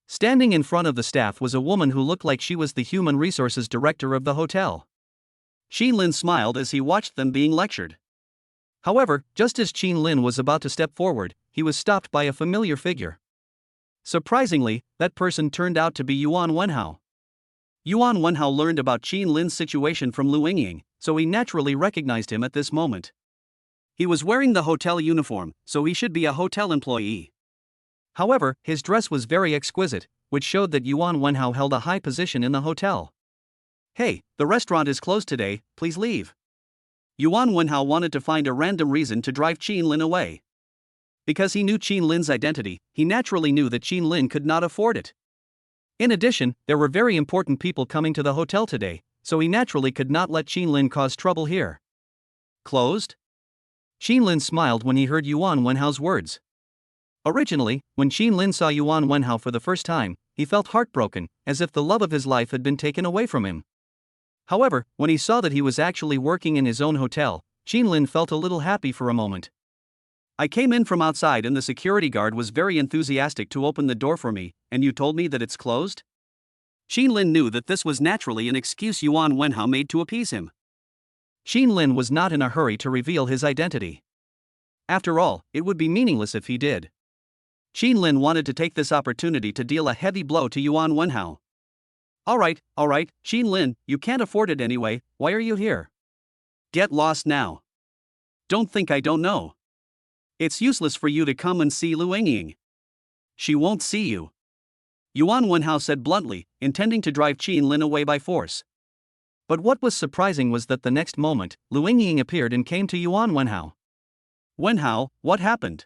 Standing in front of the staff was a woman who looked like she was the human resources director of the hotel. Qin smiled as he watched them being lectured. However, just as Qin was about to step forward, he was stopped by a familiar figure. Surprisingly, that person turned out to be Yuan Wenhao. Yuan Wenhao learned about Qin situation from Lu Yingying, so he naturally recognized him at this moment. He was wearing the hotel uniform, so he should be a hotel employee. However, his dress was very exquisite, which showed that Yuan Wenhao held a high position in the hotel. Hey, the restaurant is closed today, please leave. Yuan Wenhao wanted to find a random reason to drive Qin away. Because he knew Qin's identity, he naturally knew that Qin could not afford it. In addition, there were very important people coming to the hotel today, so he naturally could not let Qin cause trouble here. Closed? Qin smiled when he heard Yuan Wenhao's words. Originally, when Qin saw Yuan Wenhao for the first time, he felt heartbroken, as if the love of his life had been taken away from him. However, when he saw that he was actually working in his own hotel, Qin felt a little happy for a moment. I came in from outside and the security guard was very enthusiastic to open the door for me, and you told me that it's closed? Qin knew that this was naturally an excuse Yuan Wenhao made to appease him. Qin was not in a hurry to reveal his identity. After all, it would be meaningless if he did. Qin wanted to take this opportunity to deal a heavy blow to Yuan Wenhao. Alright, Qin, you can't afford it anyway, why are you here? Get lost now. Don't think I don't know. It's useless for you to come and see Lu Yingying. She won't see you. Yuan Wenhao said bluntly, intending to drive Qin away by force. But what was surprising was that the next moment, Lu Yingying appeared and came to Yuan Wenhao. Wenhao, what happened?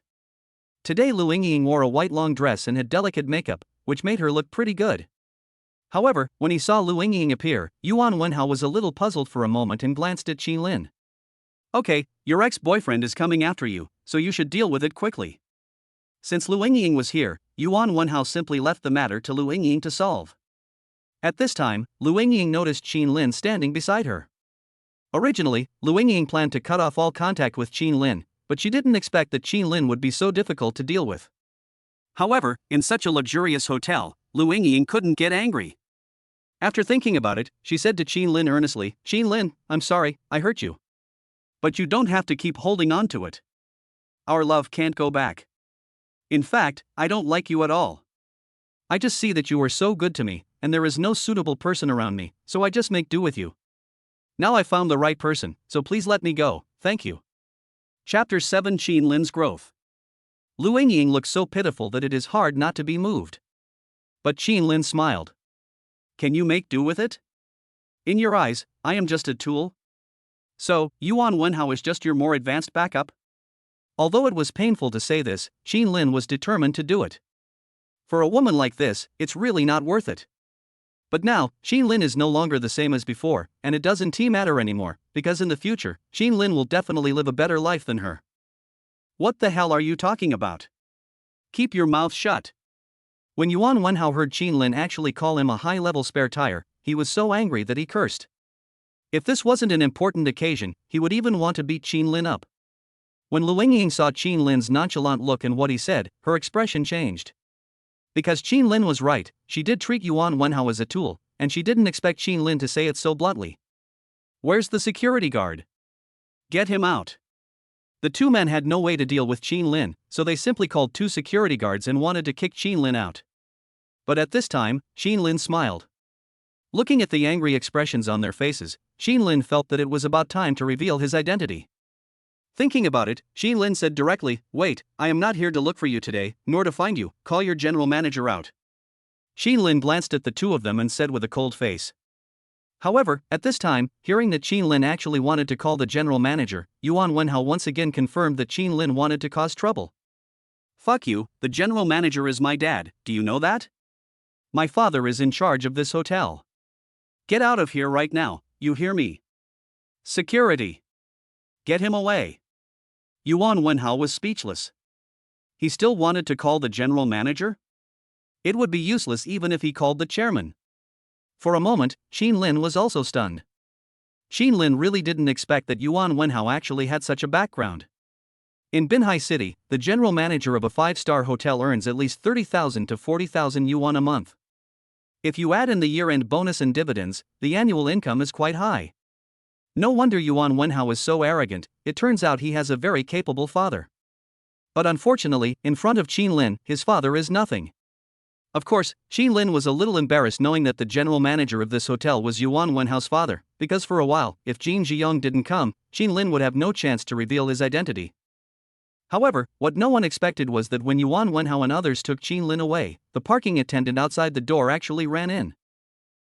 Today Lu Yingying wore a white long dress and had delicate makeup, which made her look pretty good. However, when he saw Lu Yingying appear, Yuan Wenhao was a little puzzled for a moment and glanced at Qin. Okay, your ex-boyfriend is coming after you, so you should deal with it quickly. Since Lu Yingying was here, Yuan Wenhao simply left the matter to Lu Yingying to solve. At this time, Lu Yingying noticed Qin standing beside her. Originally, Lu Yingying planned to cut off all contact with Qin, but she didn't expect that Qin would be so difficult to deal with. However, in such a luxurious hotel, Lu Yingying couldn't get angry. After thinking about it, she said to Qin earnestly, Qin, I'm sorry, I hurt you. But you don't have to keep holding on to it. Our love can't go back. In fact, I don't like you at all. I just see that you were so good to me, and there is no suitable person around me, so I just make do with you. Now I found the right person, so please let me go, thank you. Chapter 7 Qin's Growth. Lu Yingying looked so pitiful that it is hard not to be moved. But Qin smiled. Can you make do with it? In your eyes, I am just a tool? So, Yuan Wenhao is just your more advanced backup? Although it was painful to say this, Qin was determined to do it. For a woman like this, it's really not worth it. But now, Qin is no longer the same as before, and it doesn't matter anymore, because in the future, Qin will definitely live a better life than her. What the hell are you talking about? Keep your mouth shut. When Yuan Wenhao heard Qin actually call him a high-level spare tire, he was so angry that he cursed. If this wasn't an important occasion, he would even want to beat Qin up. When Lu Yingying saw Qin's nonchalant look and what he said, her expression changed. Because Qin was right, she did treat Yuan Wenhao as a tool, and she didn't expect Qin to say it so bluntly. Where's the security guard? Get him out. The two men had no way to deal with Qin, so they simply called two security guards and wanted to kick Qin out. But at this time, Qin smiled. Looking at the angry expressions on their faces, Qin felt that it was about time to reveal his identity. Thinking about it, Qin said directly, Wait, I am not here to look for you today, nor to find you, call your general manager out. Qin glanced at the two of them and said with a cold face. However, at this time, hearing that Qin actually wanted to call the general manager, Yuan Wenhao once again confirmed that Qin wanted to cause trouble. Fuck you, the general manager is my dad, do you know that? My father is in charge of this hotel. Get out of here right now, you hear me? Security. Get him away. Yuan Wenhao was speechless. He still wanted to call the general manager? It would be useless even if he called the chairman. For a moment, Qin was also stunned. Qin really didn't expect that Yuan Wenhao actually had such a background. In Binhai City, the general manager of a 5-star hotel earns at least 30,000 to 40,000 yuan a month. If you add in the year-end bonus and dividends, the annual income is quite high. No wonder Yuan Wenhao is so arrogant. It turns out he has a very capable father. But unfortunately, in front of Qin Lin, his father is nothing. Of course, Qin Lin was a little embarrassed knowing that the general manager of this hotel was Yuan Wenhao's father, because for a while, if Jin Ziyong didn't come, Qin Lin would have no chance to reveal his identity. However, what no one expected was that when Yuan Wenhao and others took Qin Lin away, the parking attendant outside the door actually ran in.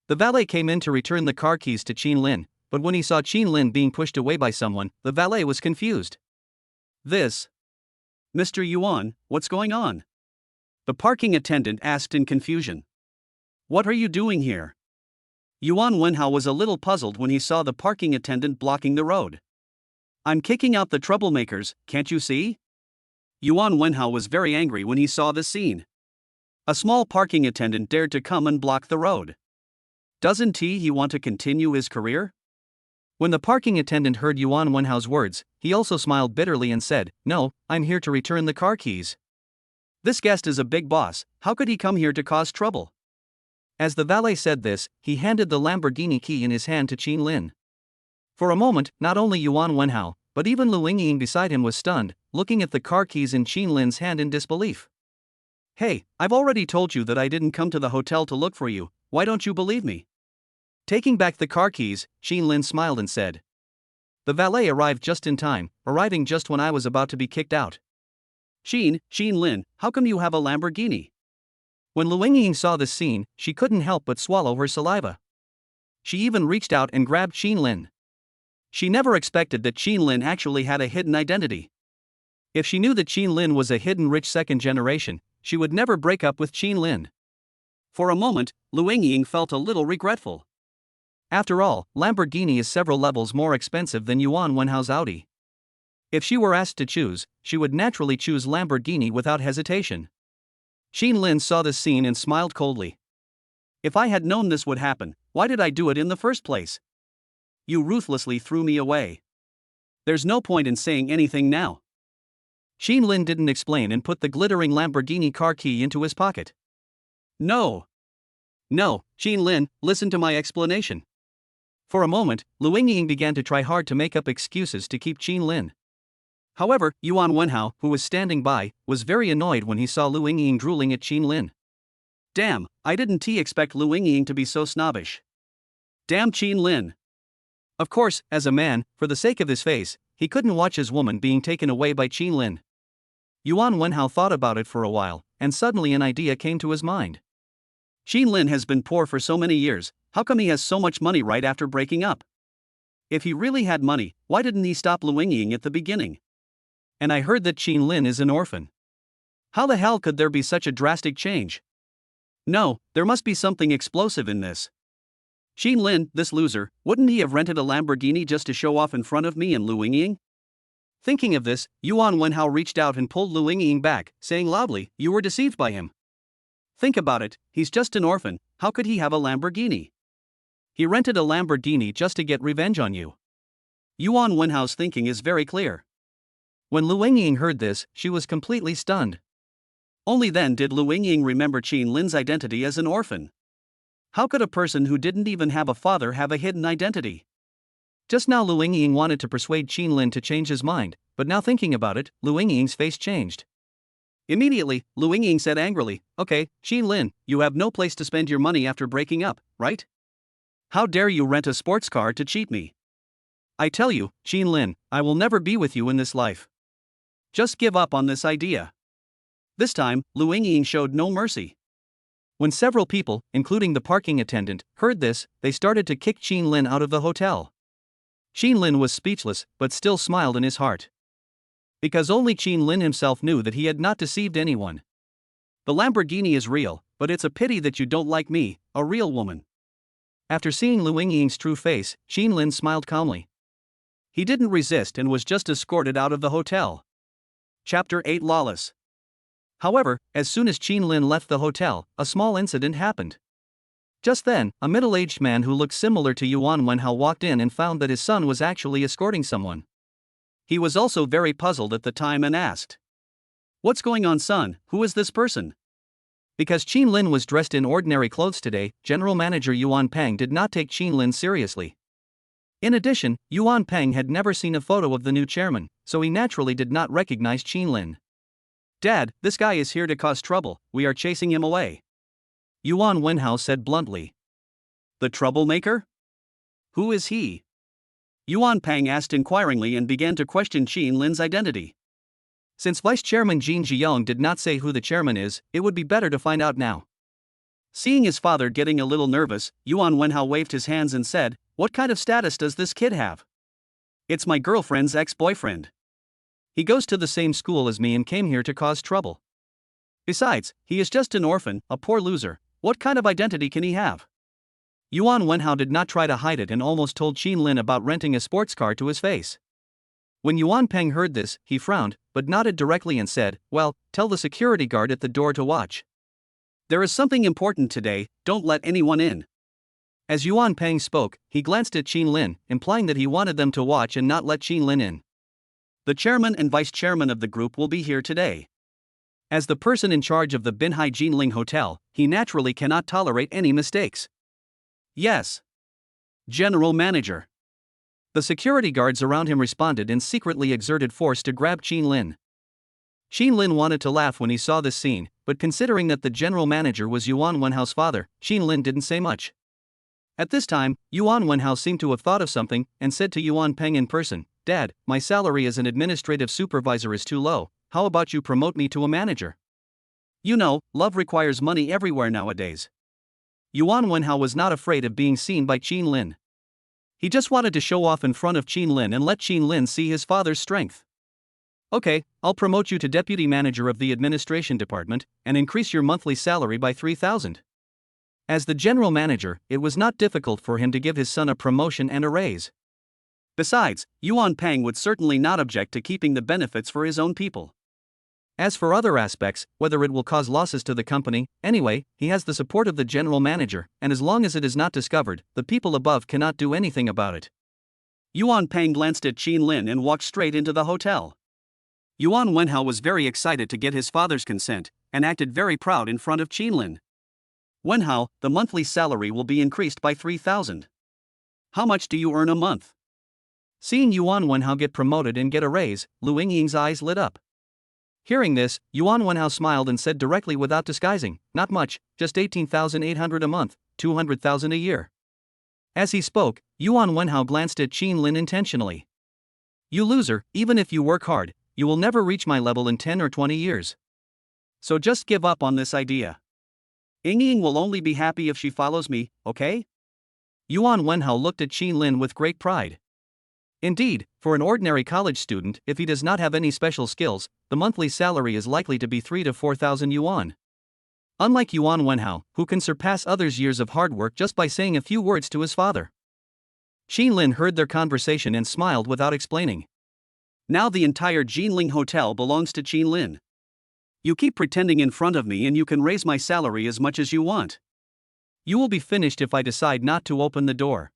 The valet came in to return the car keys to Qin Lin, but when he saw Qin Lin being pushed away by someone, the valet was confused. This. Mr. Yuan, what's going on? The parking attendant asked in confusion. What are you doing here? Yuan Wenhao was a little puzzled when he saw the parking attendant blocking the road. I'm kicking out the troublemakers, can't you see? Yuan Wenhao was very angry when he saw the scene. A small parking attendant dared to come and block the road. Doesn't he want to continue his career? When the parking attendant heard Yuan Wenhao's words, he also smiled bitterly and said, "No, I'm here to return the car keys." This guest is a big boss, how could he come here to cause trouble? As the valet said this, he handed the Lamborghini key in his hand to Qin Lin. For a moment, not only Yuan Wenhao, but even Lu Yingying beside him was stunned, looking at the car keys in Qin Lin's hand in disbelief. Hey, I've already told you that I didn't come to the hotel to look for you, why don't you believe me? Taking back the car keys, Qin Lin smiled and said. The valet arrived just in time, arriving just when I was about to be kicked out. Qin Lin, how come you have a Lamborghini? When Lu Yingying saw this scene, she couldn't help but swallow her saliva. She even reached out and grabbed Qin Lin. She never expected that Qin Lin actually had a hidden identity. If she knew that Qin Lin was a hidden rich second generation, she would never break up with Qin Lin. For a moment, Lu Yingying felt a little regretful. After all, Lamborghini is several levels more expensive than Yuan Wenhao's Audi. If she were asked to choose, she would naturally choose Lamborghini without hesitation. Qin Lin saw this scene and smiled coldly. If I had known this would happen, why did I do it in the first place? You ruthlessly threw me away. There's no point in saying anything now. Qin Lin didn't explain and put the glittering Lamborghini car key into his pocket. No, Qin Lin, listen to my explanation. For a moment, Lu Yingying began to try hard to make up excuses to keep Qin Lin. However, Yuan Wenhao, who was standing by, was very annoyed when he saw Lu Yingying drooling at Qin Lin. Damn, I didn't expect Lu Yingying to be so snobbish. Damn Qin Lin. Of course, as a man, for the sake of his face, he couldn't watch his woman being taken away by Qin Lin. Yuan Wenhao thought about it for a while, and suddenly an idea came to his mind. Qin Lin has been poor for so many years, how come he has so much money right after breaking up? If he really had money, why didn't he stop Lu Yingying at the beginning? And I heard that Qin Lin is an orphan. How the hell could there be such a drastic change? No, there must be something explosive in this. Qin Lin, this loser, wouldn't he have rented a Lamborghini just to show off in front of me and Lu Yingying? Thinking of this, Yuan Wenhao reached out and pulled Lu Yingying back, saying loudly, "You were deceived by him. Think about it, he's just an orphan, how could he have a Lamborghini? He rented a Lamborghini just to get revenge on you." Yuan Wenhao's thinking is very clear. When Lu Yingying heard this, she was completely stunned. Only then did Lu Yingying remember Qin Lin's identity as an orphan. How could a person who didn't even have a father have a hidden identity? Just now Lu Yingying wanted to persuade Qin Lin to change his mind, but now thinking about it, Lu Yingying's face changed. Immediately, Lu Yingying said angrily, "Okay, Qin Lin, you have no place to spend your money after breaking up, right? How dare you rent a sports car to cheat me? I tell you, Qin Lin, I will never be with you in this life. Just give up on this idea." This time, Lu Yingying showed no mercy. When several people, including the parking attendant, heard this, they started to kick Qin Lin out of the hotel. Qin Lin was speechless, but still smiled in his heart. Because only Qin Lin himself knew that he had not deceived anyone. The Lamborghini is real, but it's a pity that you don't like me, a real woman. After seeing Lu Yingying's true face, Qin Lin smiled calmly. He didn't resist and was just escorted out of the hotel. Chapter 8 Lawless. However, as soon as Qin Lin left the hotel, a small incident happened. Just then, a middle-aged man who looked similar to Yuan Wenhao walked in and found that his son was actually escorting someone. He was also very puzzled at the time and asked, "What's going on, son? Who is this person?" Because Qin Lin was dressed in ordinary clothes today, General Manager Yuan Peng did not take Qin Lin seriously. In addition, Yuan Peng had never seen a photo of the new chairman, so he naturally did not recognize Qin Lin. "Dad, this guy is here to cause trouble, we are chasing him away," Yuan Wenhao said bluntly. "The troublemaker? Who is he?" Yuan Peng asked inquiringly and began to question Qin Lin's identity. Since Vice Chairman Jin Jiang did not say who the chairman is, it would be better to find out now. Seeing his father getting a little nervous, Yuan Wenhao waved his hands and said, "What kind of status does this kid have?" "It's my girlfriend's ex-boyfriend. He goes to the same school as me and came here to cause trouble. Besides, he is just an orphan, a poor loser. What kind of identity can he have?" Yuan Wenhao did not try to hide it and almost told Qin Lin about renting a sports car to his face. When Yuan Peng heard this, he frowned, but nodded directly and said, "Well, tell the security guard at the door to watch. There is something important today, don't let anyone in." As Yuan Peng spoke, he glanced at Qin Lin, implying that he wanted them to watch and not let Qin Lin in. "The chairman and vice chairman of the group will be here today." As the person in charge of the Binhai Jinling Hotel, he naturally cannot tolerate any mistakes. "Yes. General Manager." The security guards around him responded and secretly exerted force to grab Qin Lin. Qin Lin wanted to laugh when he saw this scene, but considering that the general manager was Yuan Wenhao's father, Qin Lin didn't say much. At this time, Yuan Wenhao seemed to have thought of something and said to Yuan Peng in person, "Dad, my salary as an administrative supervisor is too low, how about you promote me to a manager?" You know, love requires money everywhere nowadays. Yuan Wenhao was not afraid of being seen by Qin Lin. He just wanted to show off in front of Qin Lin and let Qin Lin see his father's strength. "Okay, I'll promote you to deputy manager of the administration department and increase your monthly salary by 3,000. As the general manager, it was not difficult for him to give his son a promotion and a raise. Besides, Yuan Peng would certainly not object to keeping the benefits for his own people. As for other aspects, whether it will cause losses to the company, anyway, he has the support of the general manager, and as long as it is not discovered, the people above cannot do anything about it." Yuan Peng glanced at Qin Lin and walked straight into the hotel. Yuan Wenhao was very excited to get his father's consent, and acted very proud in front of Qin Lin. "Wenhao, the monthly salary will be increased by 3,000. How much do you earn a month?" Seeing Yuan Wenhao get promoted and get a raise, Lu Yingying's eyes lit up. Hearing this, Yuan Wenhao smiled and said directly without disguising, "Not much, just 18,800 a month, 200,000 a year." As he spoke, Yuan Wenhao glanced at Qin Lin intentionally. "You loser, even if you work hard, you will never reach my level in 10 or 20 years. So just give up on this idea. Yingying will only be happy if she follows me, okay?" Yuan Wenhao looked at Qin Lin with great pride. Indeed, for an ordinary college student, if he does not have any special skills, the monthly salary is likely to be 3 to 4,000 yuan. Unlike Yuan Wenhao, who can surpass others' years of hard work just by saying a few words to his father. Qin Lin heard their conversation and smiled without explaining. "Now the entire Jinling Hotel belongs to Qin Lin. You keep pretending in front of me and you can raise my salary as much as you want. You will be finished if I decide not to open the door.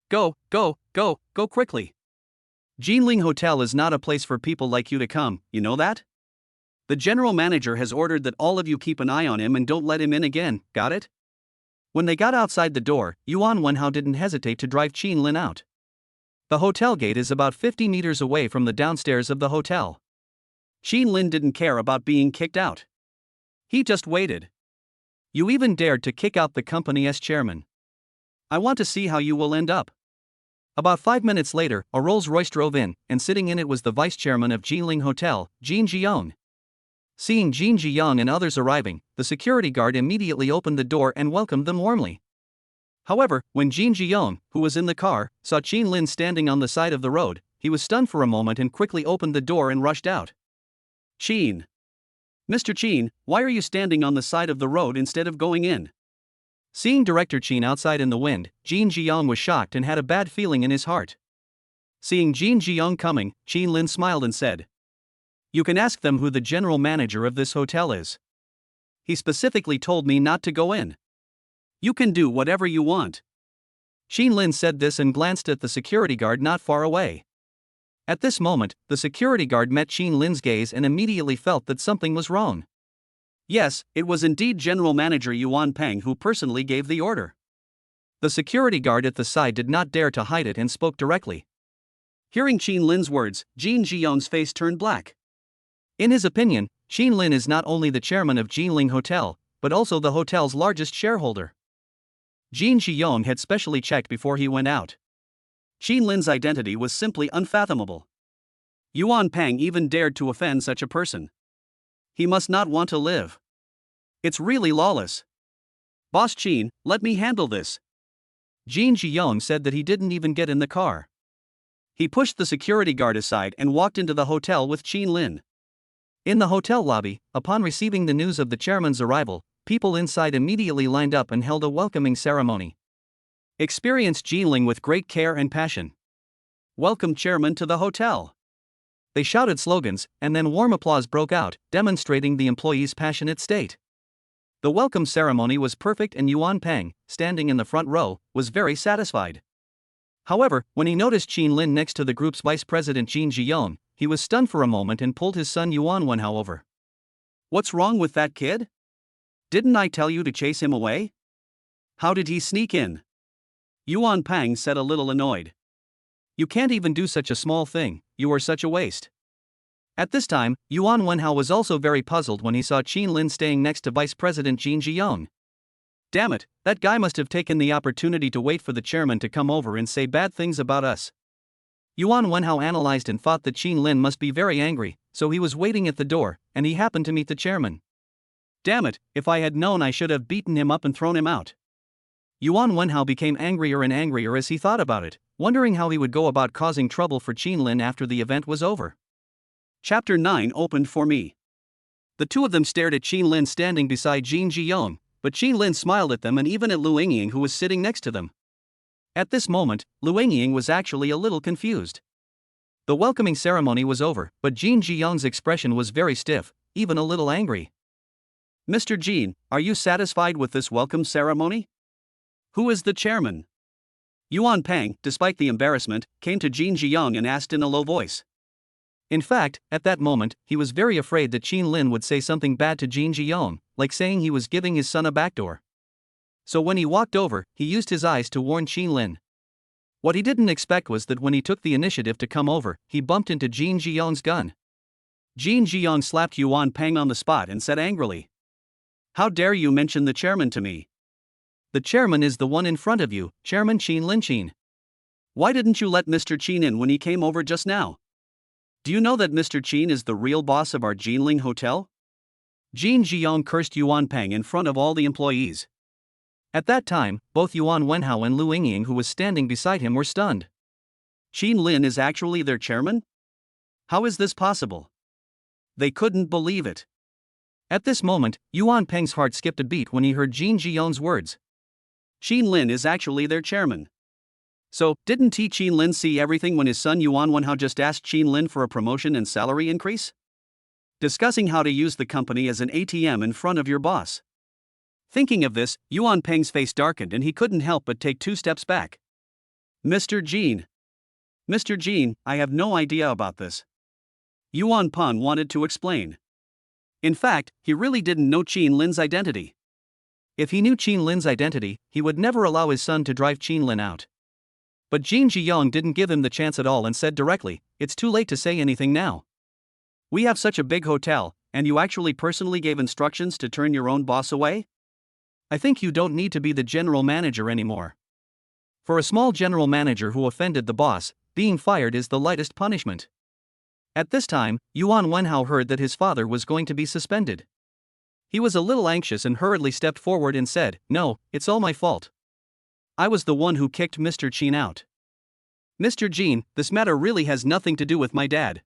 Go quickly. Jinling Hotel is not a place for people like you to come, you know that? The general manager has ordered that all of you keep an eye on him and don't let him in again, got it?" When they got outside the door, Yuan Wenhao didn't hesitate to drive Qin Lin out. The hotel gate is about 50 meters away from the downstairs of the hotel. Qin Lin didn't care about being kicked out. He just waited. "You even dared to kick out the company's chairman. I want to see how you will end up." About 5 minutes later, a Rolls-Royce drove in, and sitting in it was the vice chairman of Jinling Hotel, Jin Jiang. Seeing Jin Jiang and others arriving, the security guard immediately opened the door and welcomed them warmly. However, when Jin Jiang, who was in the car, saw Qin Lin standing on the side of the road, he was stunned for a moment and quickly opened the door and rushed out. "Qin. Mr. Qin, why are you standing on the side of the road instead of going in?" Seeing Director Qin outside in the wind, Jin Jiang was shocked and had a bad feeling in his heart. Seeing Jin Jiang coming, Qin Lin smiled and said, "You can ask them who the general manager of this hotel is. He specifically told me not to go in. You can do whatever you want." Qin Lin said this and glanced at the security guard not far away. At this moment, the security guard met Qin Lin's gaze and immediately felt that something was wrong. Yes, it was indeed General Manager Yuan Peng who personally gave the order. The security guard at the side did not dare to hide it and spoke directly. Hearing Qin Lin's words, Jin Jiyong's face turned black. In his opinion, Qin Lin is not only the chairman of Jinling Hotel, but also the hotel's largest shareholder. Jin Jiyong had specially checked before he went out. Qin Lin's identity was simply unfathomable. Yuan Peng even dared to offend such a person. He must not want to live. It's really lawless. Boss Qin, let me handle this. Jin Jiyong said that he didn't even get in the car. He pushed the security guard aside and walked into the hotel with Qin Lin. In the hotel lobby, upon receiving the news of the chairman's arrival, people inside immediately lined up and held a welcoming ceremony. Experienced Jinling with great care and passion. Welcome Chairman to the hotel. They shouted slogans, and then warm applause broke out, demonstrating the employees' passionate state. The welcome ceremony was perfect and Yuan Peng, standing in the front row, was very satisfied. However, when he noticed Qin Lin next to the group's vice president Jin Jiyong, he was stunned for a moment and pulled his son Yuan Wenhao over. What's wrong with that kid? Didn't I tell you to chase him away? How did he sneak in? Yuan Peng said, a little annoyed. You can't even do such a small thing, you are such a waste. At this time, Yuan Wenhao was also very puzzled when he saw Qin Lin staying next to Vice President Jin Jiyong. Damn it, that guy must have taken the opportunity to wait for the chairman to come over and say bad things about us. Yuan Wenhao analyzed and thought that Qin Lin must be very angry, so he was waiting at the door, and he happened to meet the chairman. Damn it, if I had known I should have beaten him up and thrown him out. Yuan Wenhao became angrier and angrier as he thought about it, wondering how he would go about causing trouble for Qin Lin after the event was over. Chapter 9 opened for me. The two of them stared at Qin Lin standing beside Jin Jiyong, but Qin Lin smiled at them and even at Lu Yingying who was sitting next to them. At this moment, Lu Yingying was actually a little confused. The welcoming ceremony was over, but Jin Jiyong's expression was very stiff, even a little angry. Mr. Jin, are you satisfied with this welcome ceremony? Who is the chairman? Yuan Peng, despite the embarrassment, came to Jin Jiyong and asked in a low voice. In fact, at that moment, he was very afraid that Qin Lin would say something bad to Jin Jiyong, like saying he was giving his son a backdoor. So when he walked over, he used his eyes to warn Qin Lin. What he didn't expect was that when he took the initiative to come over, he bumped into Jin Jiyong's gun. Jin Jiyong slapped Yuan Peng on the spot and said angrily, "How dare you mention the chairman to me? The chairman is the one in front of you, Chairman Qin Lin Qin. Why didn't you let Mr. Qin in when he came over just now? Do you know that Mr. Qin is the real boss of our Jinling Hotel?" Jin Jiyong cursed Yuan Peng in front of all the employees. At that time, both Yuan Wenhao and Lu Yingying who was standing beside him were stunned. Qin Lin is actually their chairman? How is this possible? They couldn't believe it. At this moment, Yuan Peng's heart skipped a beat when he heard Jin Jiyong's words. Qin Lin is actually their chairman. So, didn't Qin Lin see everything when his son Yuan Wenhao just asked Qin Lin for a promotion and salary increase? Discussing how to use the company as an ATM in front of your boss. Thinking of this, Yuan Peng's face darkened and he couldn't help but take 2 steps back. Mr. Jin. Mr. Jin, I have no idea about this. Yuan Peng wanted to explain. In fact, he really didn't know Qin Lin's identity. If he knew Qin Lin's identity, he would never allow his son to drive Qin Lin out. But Jin Jiyong didn't give him the chance at all and said directly, "It's too late to say anything now. We have such a big hotel, and you actually personally gave instructions to turn your own boss away? I think you don't need to be the general manager anymore. For a small general manager who offended the boss, being fired is the lightest punishment." At this time, Yuan Wenhao heard that his father was going to be suspended. He was a little anxious and hurriedly stepped forward and said, "No, it's all my fault. I was the one who kicked Mr. Qin out. Mr. Jin, this matter really has nothing to do with my dad."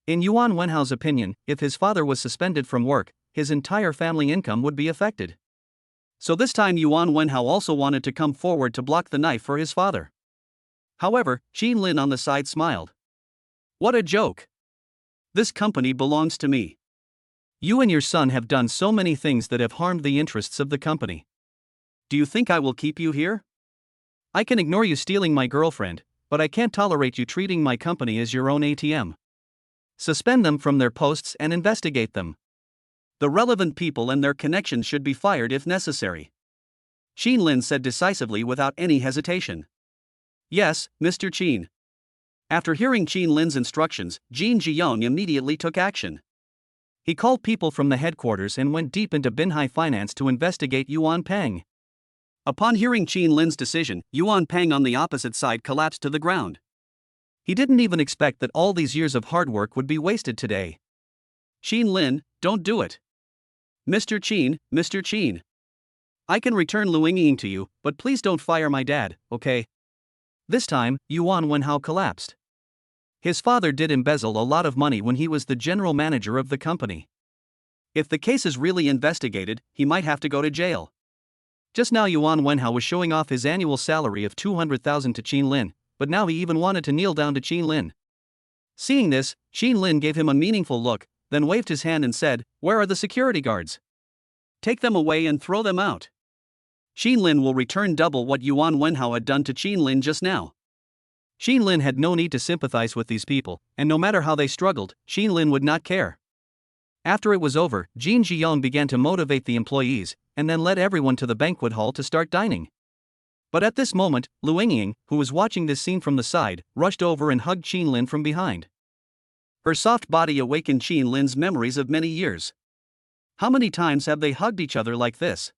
In Yuan Wenhao's opinion, if his father was suspended from work, his entire family income would be affected. So this time Yuan Wenhao also wanted to come forward to block the knife for his father. However, Qin Lin on the side smiled. "What a joke. This company belongs to me. You and your son have done so many things that have harmed the interests of the company. Do you think I will keep you here? I can ignore you stealing my girlfriend, but I can't tolerate you treating my company as your own ATM. Suspend them from their posts and investigate them. The relevant people and their connections should be fired if necessary. Qin Lin said decisively without any hesitation. Yes, Mr. Qin. After hearing Qin Lin's instructions, Jin Jiyong immediately took action. He called people from the headquarters and went deep into Binhai Finance to investigate Yuan Peng. Upon hearing Qin Lin's decision, Yuan Peng on the opposite side collapsed to the ground. He didn't even expect that all these years of hard work would be wasted today. Qin Lin, don't do it. Mr. Qin. I can return Lu Yingying to you, but please don't fire my dad, okay? This time, Yuan Wenhao collapsed. His father did embezzle a lot of money when he was the general manager of the company. If the case is really investigated, he might have to go to jail. Just now Yuan Wenhao was showing off his annual salary of 200,000 to Qin Lin, but now he even wanted to kneel down to Qin Lin. Seeing this, Qin Lin gave him a meaningful look, then waved his hand and said, "Where are the security guards? Take them away and throw them out. Qin Lin will return double what Yuan Wenhao had done to Qin Lin just now." Qin Lin had no need to sympathize with these people, and no matter how they struggled, Qin Lin would not care. After it was over, Jin Jiyong began to motivate the employees, and then led everyone to the banquet hall to start dining. But at this moment, Lu Yingying, who was watching this scene from the side, rushed over and hugged Qin Lin from behind. Her soft body awakened Qin Lin's memories of many years. How many times have they hugged each other like this?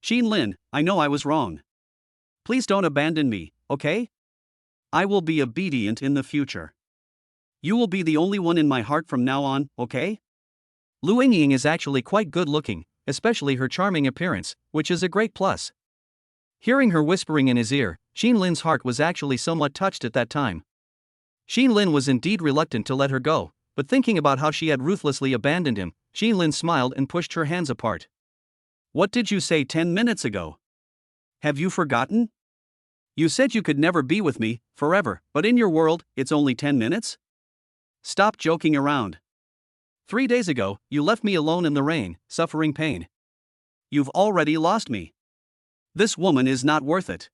Qin Lin, I know I was wrong. Please don't abandon me, okay? I will be obedient in the future. You will be the only one in my heart from now on, okay? Lu Yingying is actually quite good looking, especially her charming appearance, which is a great plus. Hearing her whispering in his ear, Qin Lin's heart was actually somewhat touched at that time. Qin Lin was indeed reluctant to let her go, but thinking about how she had ruthlessly abandoned him, Qin Lin smiled and pushed her hands apart. What did you say 10 minutes ago? Have you forgotten? You said you could never be with me, forever, but in your world, it's only 10 minutes? Stop joking around. 3 days ago, you left me alone in the rain, suffering pain. You've already lost me. This woman is not worth it.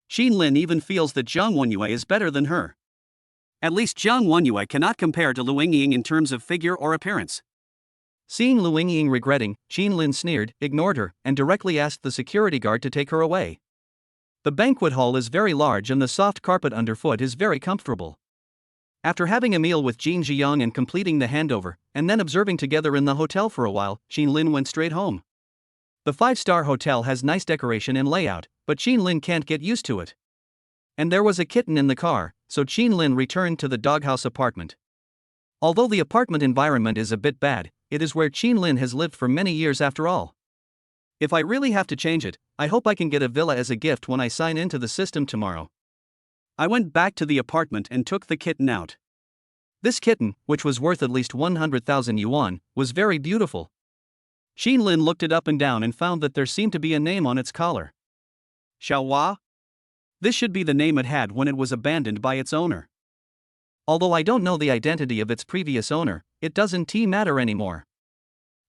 Qin Lin even feels that Zhang Wenyue is better than her. At least Zhang Wenyue cannot compare to Lu Yingying in terms of figure or appearance. Seeing Lu Yingying regretting, Qin Lin sneered, ignored her, and directly asked the security guard to take her away. The banquet hall is very large and the soft carpet underfoot is very comfortable. After having a meal with Jin Jiyong and completing the handover, and then observing together in the hotel for a while, Qin Lin went straight home. The 5-star hotel has nice decoration and layout, but Qin Lin can't get used to it. And there was a kitten in the car, so Qin Lin returned to the doghouse apartment. Although the apartment environment is a bit bad, it is where Qin Lin has lived for many years after all. If I really have to change it, I hope I can get a villa as a gift when I sign into the system tomorrow. I went back to the apartment and took the kitten out. This kitten, which was worth at least 100,000 yuan, was very beautiful. Qin Lin looked it up and down and found that there seemed to be a name on its collar. Xiaohua? This should be the name it had when it was abandoned by its owner. Although I don't know the identity of its previous owner, it doesn't matter anymore.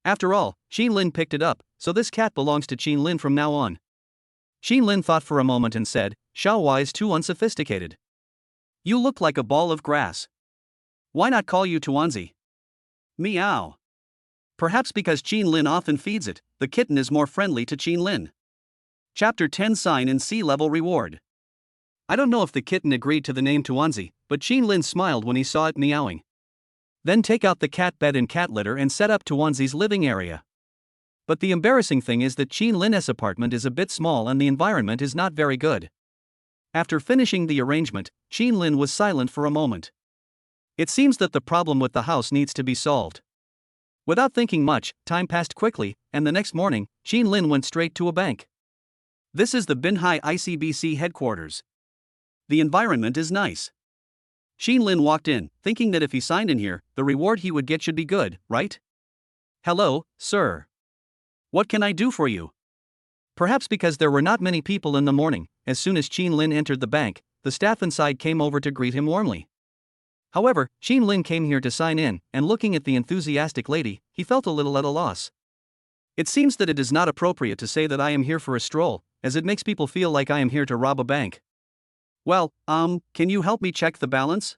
After all, Qin Lin picked it up, so this cat belongs to Qin Lin from now on. Qin Lin thought for a moment and said, "Xiaohua is too unsophisticated. You look like a ball of grass. Why not call you Tuanzi?" Meow. Perhaps because Qin Lin often feeds it, the kitten is more friendly to Qin Lin. Chapter 10 Sign in Sea-Level Reward. I don't know if the kitten agreed to the name Tuanzi, but Qin Lin smiled when he saw it meowing. Then take out the cat bed and cat litter and set up Tuanzi's living area. But the embarrassing thing is that Qin Lin's apartment is a bit small and the environment is not very good. After finishing the arrangement, Qin Lin was silent for a moment. It seems that the problem with the house needs to be solved. Without thinking much, time passed quickly, and the next morning, Qin Lin went straight to a bank. This is the Binhai ICBC headquarters. The environment is nice. Qin Lin walked in, thinking that if he signed in here, the reward he would get should be good, right? Hello, sir. What can I do for you? Perhaps because there were not many people in the morning, as soon as Qin Lin entered the bank, the staff inside came over to greet him warmly. However, Qin Lin came here to sign in, and looking at the enthusiastic lady, he felt a little at a loss. It seems that it is not appropriate to say that I am here for a stroll, as it makes people feel like I am here to rob a bank. Well, can you help me check the balance?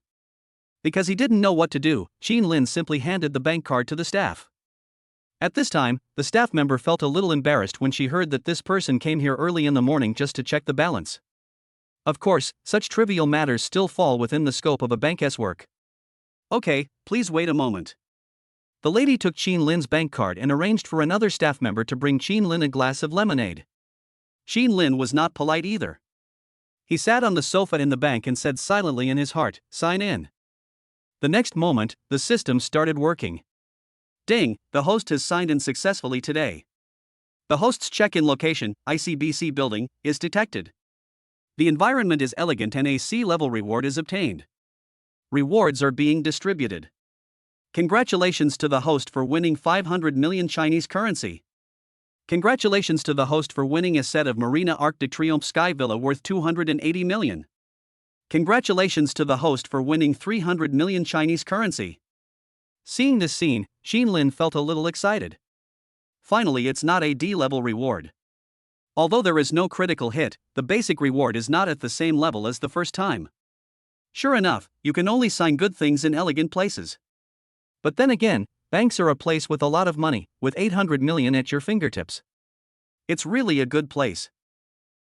Because he didn't know what to do, Qin Lin simply handed the bank card to the staff. At this time, the staff member felt a little embarrassed when she heard that this person came here early in the morning just to check the balance. Of course, such trivial matters still fall within the scope of a bank's work. Okay, please wait a moment. The lady took Qin Lin's bank card and arranged for another staff member to bring Qin Lin a glass of lemonade. Qin Lin was not polite either. He sat on the sofa in the bank and said silently in his heart, "Sign in." The next moment, the system started working. Ding, the host has signed in successfully today. The host's check-in location, ICBC building, is detected. The environment is elegant and a C-level reward is obtained. Rewards are being distributed. Congratulations to the host for winning 500 million Chinese currency. Congratulations to the host for winning a set of Marina Arc de Triomphe Sky Villa worth 280 million. Congratulations to the host for winning 300 million Chinese currency. Seeing this scene, Qin Lin felt a little excited. Finally, it's not a D-level reward. Although there is no critical hit, the basic reward is not at the same level as the first time. Sure enough, you can only sign good things in elegant places. But then again, banks are a place with a lot of money, with 800 million at your fingertips. It's really a good place.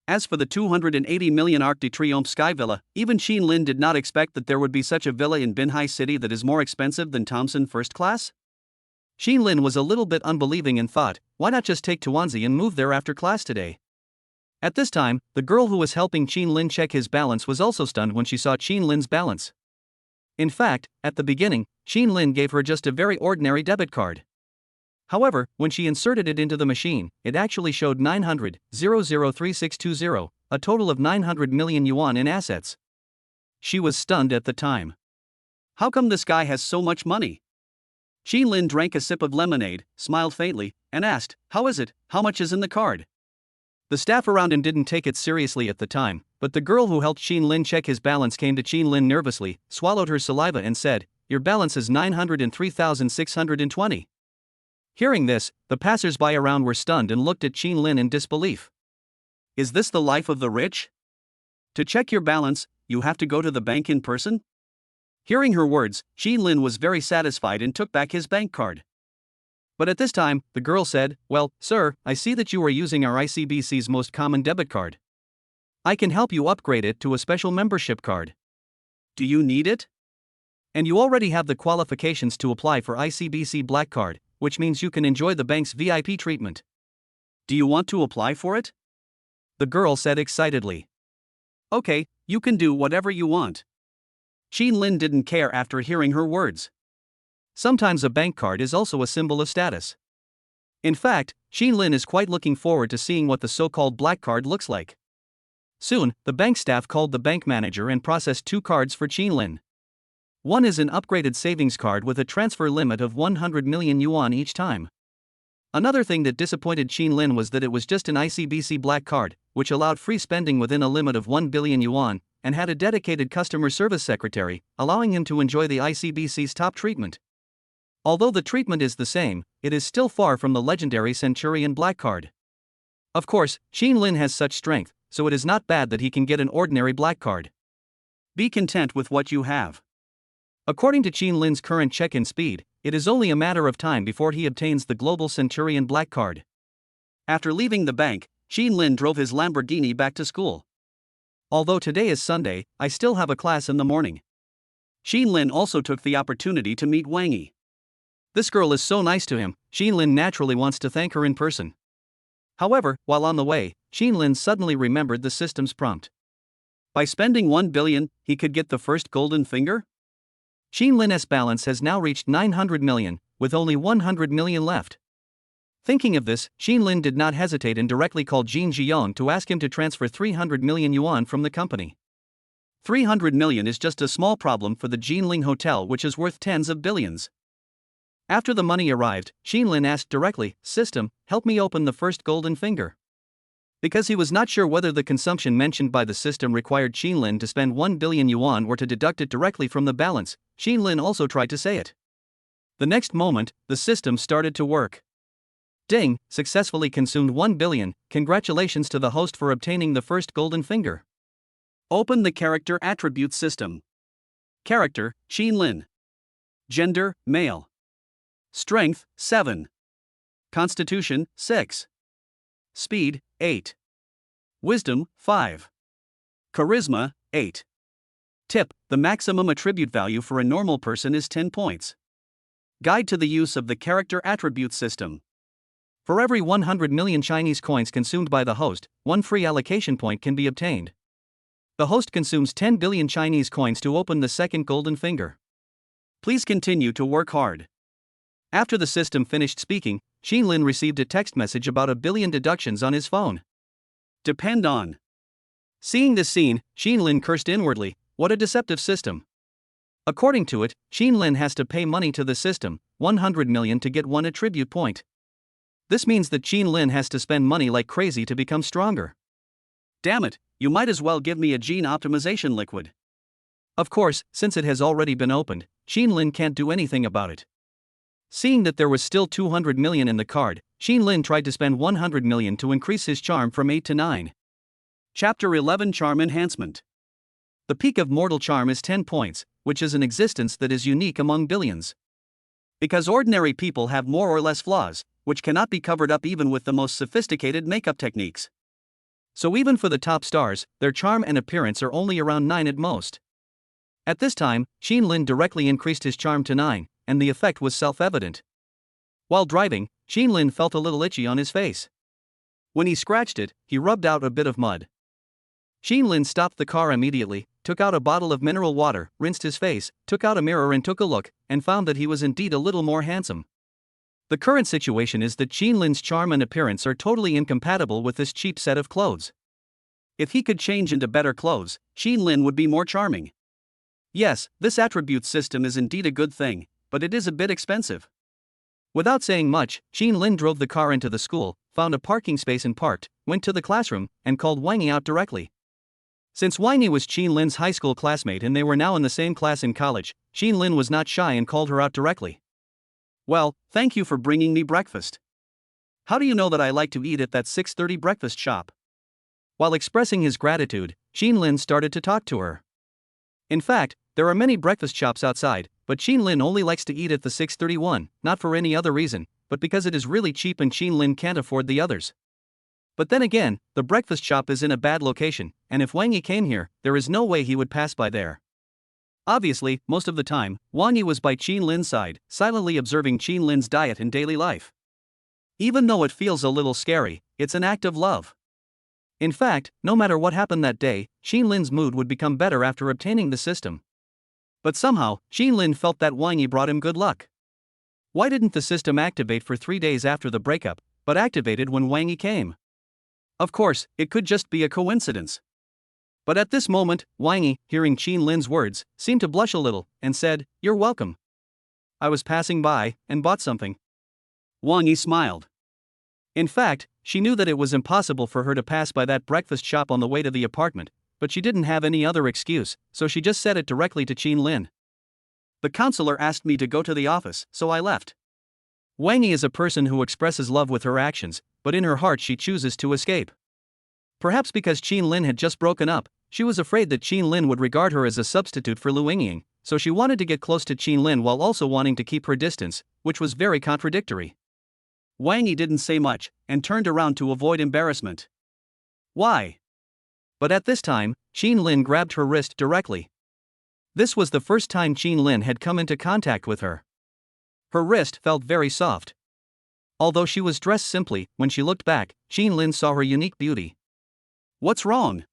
As for the 280 million Arc de Triomphe Sky Villa, even Qin Lin did not expect that there would be such a villa in Binhai City that is more expensive than Thomson First Class. Qin Lin was a little bit unbelieving and thought, why not just take Tuanzi and move there after class today? At this time, the girl who was helping Qin Lin check his balance was also stunned when she saw Qin Lin's balance. In fact, at the beginning, Qin Lin gave her just a very ordinary debit card. However, when she inserted it into the machine, it actually showed 900,03620, a total of 900 million yuan in assets. She was stunned at the time. How come this guy has so much money? Qin Lin drank a sip of lemonade, smiled faintly, and asked, "How is it? How much is in the card?" The staff around him didn't take it seriously at the time, but the girl who helped Qin Lin check his balance came to Qin Lin nervously, swallowed her saliva and said, "Your balance is 903,620. Hearing this, the passers-by around were stunned and looked at Qin Lin in disbelief. Is this the life of the rich? To check your balance, you have to go to the bank in person? Hearing her words, Qin Lin was very satisfied and took back his bank card. But at this time, the girl said, "Well, sir, I see that you are using our ICBC's most common debit card. I can help you upgrade it to a special membership card. Do you need it? And you already have the qualifications to apply for ICBC Black Card, which means you can enjoy the bank's VIP treatment. Do you want to apply for it?" The girl said excitedly. Okay, you can do whatever you want. Qin Lin didn't care after hearing her words. Sometimes a bank card is also a symbol of status. In fact, Qin Lin is quite looking forward to seeing what the so-called black card looks like. Soon, the bank staff called the bank manager and processed 2 cards for Qin Lin. One is an upgraded savings card with a transfer limit of 100 million yuan each time. Another thing that disappointed Qin Lin was that it was just an ICBC black card, which allowed free spending within a limit of 1 billion yuan, and had a dedicated customer service secretary, allowing him to enjoy the ICBC's top treatment. Although the treatment is the same, it is still far from the legendary Centurion Black Card. Of course, Qin Lin has such strength, so it is not bad that he can get an ordinary black card. Be content with what you have. According to Qin Lin's current check-in speed, it is only a matter of time before he obtains the global Centurion Black Card. After leaving the bank, Qin Lin drove his Lamborghini back to school. Although today is Sunday, I still have a class in the morning. Qin Lin also took the opportunity to meet Wang Yi. This girl is so nice to him, Qin Lin naturally wants to thank her in person. However, while on the way, Qin Lin suddenly remembered the system's prompt. By spending 1 billion, he could get the first golden finger? Qin Lin's balance has now reached 900 million, with only 100 million left. Thinking of this, Qin Lin did not hesitate and directly called Jin Jiong to ask him to transfer 300 million yuan from the company. 300 million is just a small problem for the Jinling Hotel, which is worth tens of billions. After the money arrived, Qin Lin asked directly, "System, help me open the first golden finger." Because he was not sure whether the consumption mentioned by the system required Qin Lin to spend 1 billion yuan or to deduct it directly from the balance, Qin Lin also tried to say it. The next moment, the system started to work. Ding, successfully consumed 1 billion, congratulations to the host for obtaining the first golden finger. Open the character attribute system. Character, Qin Lin. Gender, male. Strength, 7. Constitution, 6. Speed, 8. Wisdom, 5. Charisma, 8. Tip: the maximum attribute value for a normal person is 10 points. Guide to the use of the character attribute system. For every 100 million Chinese coins consumed by the host, 1 free allocation point can be obtained. The host consumes 10 billion Chinese coins to open the second golden finger. Please continue to work hard. After the system finished speaking, Qin Lin received a text message about 1 billion deductions on his phone. Depend on. Seeing this scene, Qin Lin cursed inwardly, what a deceptive system. According to it, Qin Lin has to pay money to the system, 100 million to get 1 attribute point. This means that Qin Lin has to spend money like crazy to become stronger. Damn it, you might as well give me a gene optimization liquid. Of course, since it has already been opened, Qin Lin can't do anything about it. Seeing that there was still 200 million in the card, Qin Lin tried to spend 100 million to increase his charm from 8 to 9. Chapter 11 Charm Enhancement. The peak of mortal charm is 10 points, which is an existence that is unique among billions. Because ordinary people have more or less flaws, which cannot be covered up even with the most sophisticated makeup techniques. So even for the top stars, their charm and appearance are only around 9 at most. At this time, Qin Lin directly increased his charm to 9, and the effect was self-evident. While driving, Qin Lin felt a little itchy on his face. When he scratched it, he rubbed out a bit of mud. Qin Lin stopped the car immediately, took out a bottle of mineral water, rinsed his face, took out a mirror and took a look, and found that he was indeed a little more handsome. The current situation is that Qin Lin's charm and appearance are totally incompatible with this cheap set of clothes. If he could change into better clothes, Qin Lin would be more charming. Yes, this attribute system is indeed a good thing, but it is a bit expensive. Without saying much, Qin Lin drove the car into the school, found a parking space and parked, went to the classroom, and called Wang Yi out directly. Since Wang Yi was Qin Lin's high school classmate and they were now in the same class in college, Qin Lin was not shy and called her out directly. Well, thank you for bringing me breakfast. How do you know that I like to eat at that 6:30 breakfast shop? While expressing his gratitude, Qin Lin started to talk to her. In fact, there are many breakfast shops outside, but Qin Lin only likes to eat at the 6:31, not for any other reason, but because it is really cheap and Qin Lin can't afford the others. But then again, the breakfast shop is in a bad location, and if Wang Yi came here, there is no way he would pass by there. Obviously, most of the time, Wang Yi was by Qin Lin's side, silently observing Qin Lin's diet and daily life. Even though it feels a little scary, it's an act of love. In fact, no matter what happened that day, Qin Lin's mood would become better after obtaining the system. But somehow, Qin Lin felt that Wang Yi brought him good luck. Why didn't the system activate for 3 days after the breakup, but activated when Wang Yi came? Of course, it could just be a coincidence. But at this moment, Wang Yi, hearing Qin Lin's words, seemed to blush a little, and said, "You're welcome. I was passing by, and bought something." Wang Yi smiled. In fact, she knew that it was impossible for her to pass by that breakfast shop on the way to the apartment, but she didn't have any other excuse, so she just said it directly to Qin Lin. The counselor asked me to go to the office, so I left. Wang Yi is a person who expresses love with her actions, but in her heart she chooses to escape. Perhaps because Qin Lin had just broken up, she was afraid that Qin Lin would regard her as a substitute for Lu Yingying, so she wanted to get close to Qin Lin while also wanting to keep her distance, which was very contradictory. Wang Yi didn't say much, and turned around to avoid embarrassment. Why? But at this time, Qin Lin grabbed her wrist directly. This was the first time Qin Lin had come into contact with her. Her wrist felt very soft. Although she was dressed simply, when she looked back, Qin Lin saw her unique beauty. What's wrong?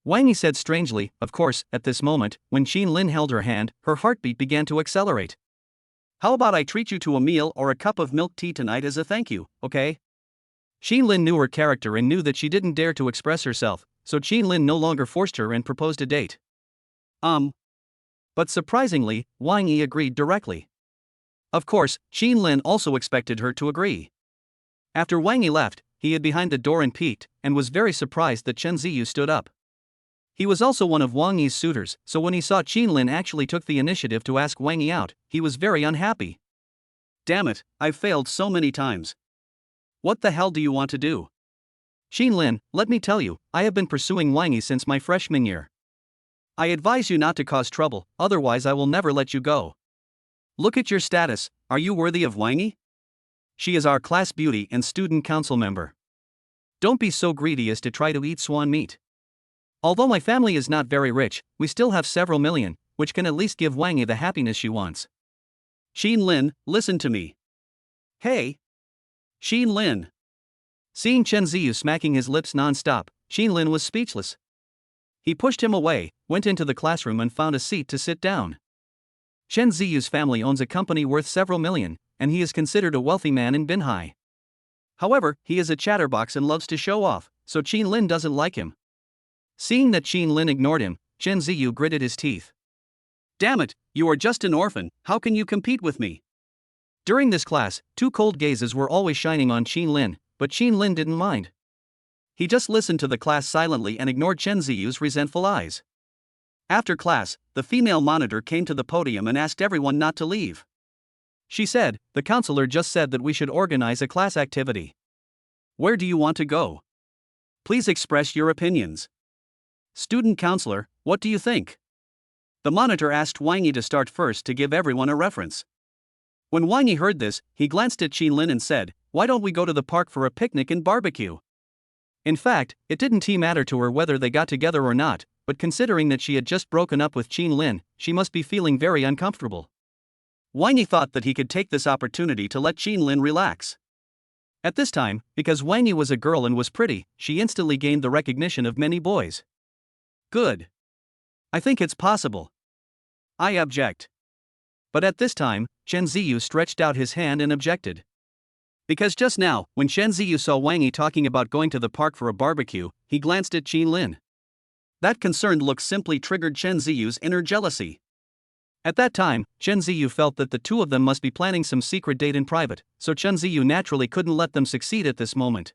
Wang Yi said strangely. Of course, at this moment, when Qin Lin held her hand, her heartbeat began to accelerate. How about I treat you to a meal or a cup of milk tea tonight as a thank you, okay? Qin Lin knew her character and knew that she didn't dare to express herself, so Qin Lin no longer forced her and proposed a date. But surprisingly, Wang Yi agreed directly. Of course, Qin Lin also expected her to agree. After Wang Yi left, he hid behind the door and peeked, and was very surprised that Chen Ziyu stood up. He was also one of Wang Yi's suitors, so when he saw Qin Lin actually took the initiative to ask Wang Yi out, he was very unhappy. Damn it, I've failed so many times. What the hell do you want to do? Qin Lin, let me tell you, I have been pursuing Wang Yi since my freshman year. I advise you not to cause trouble, otherwise I will never let you go. Look at your status, are you worthy of Wang Yi? She is our class beauty and student council member. Don't be so greedy as to try to eat swan meat. Although my family is not very rich, we still have several million, which can at least give Wang Yi the happiness she wants. Xin Lin, listen to me. Hey! Xin Lin. Seeing Chen Ziyu smacking his lips non-stop, Xin Lin was speechless. He pushed him away, went into the classroom and found a seat to sit down. Chen Ziyu's family owns a company worth several million, and he is considered a wealthy man in Binhai. However, he is a chatterbox and loves to show off, so Xin Lin doesn't like him. Seeing that Xin Lin ignored him, Chen Ziyu gritted his teeth. Damn it, you are just an orphan, how can you compete with me? During this class, two cold gazes were always shining on Xin Lin, but Xin Lin didn't mind. He just listened to the class silently and ignored Chen Ziyu's resentful eyes. After class, the female monitor came to the podium and asked everyone not to leave. She said, "The counselor just said that we should organize a class activity. Where do you want to go? Please express your opinions." Student counselor, what do you think? The monitor asked Wang Yi to start first to give everyone a reference. When Wang Yi heard this, he glanced at Xin Lin and said, "Why don't we go to the park for a picnic and barbecue?" In fact, it didn't matter to her whether they got together or not, but considering that she had just broken up with Xin Lin, she must be feeling very uncomfortable. Wang Yi thought that he could take this opportunity to let Xin Lin relax. At this time, because Wang Yi was a girl and was pretty, she instantly gained the recognition of many boys. Good. I think it's possible. I object. But at this time, Chen Ziyu stretched out his hand and objected. Because just now, when Chen Ziyu saw Wang Yi talking about going to the park for a barbecue, he glanced at Xin Lin. That concerned look simply triggered Chen Ziyu's inner jealousy. At that time, Chen Ziyu felt that the two of them must be planning some secret date in private, so Chen Ziyu naturally couldn't let them succeed at this moment.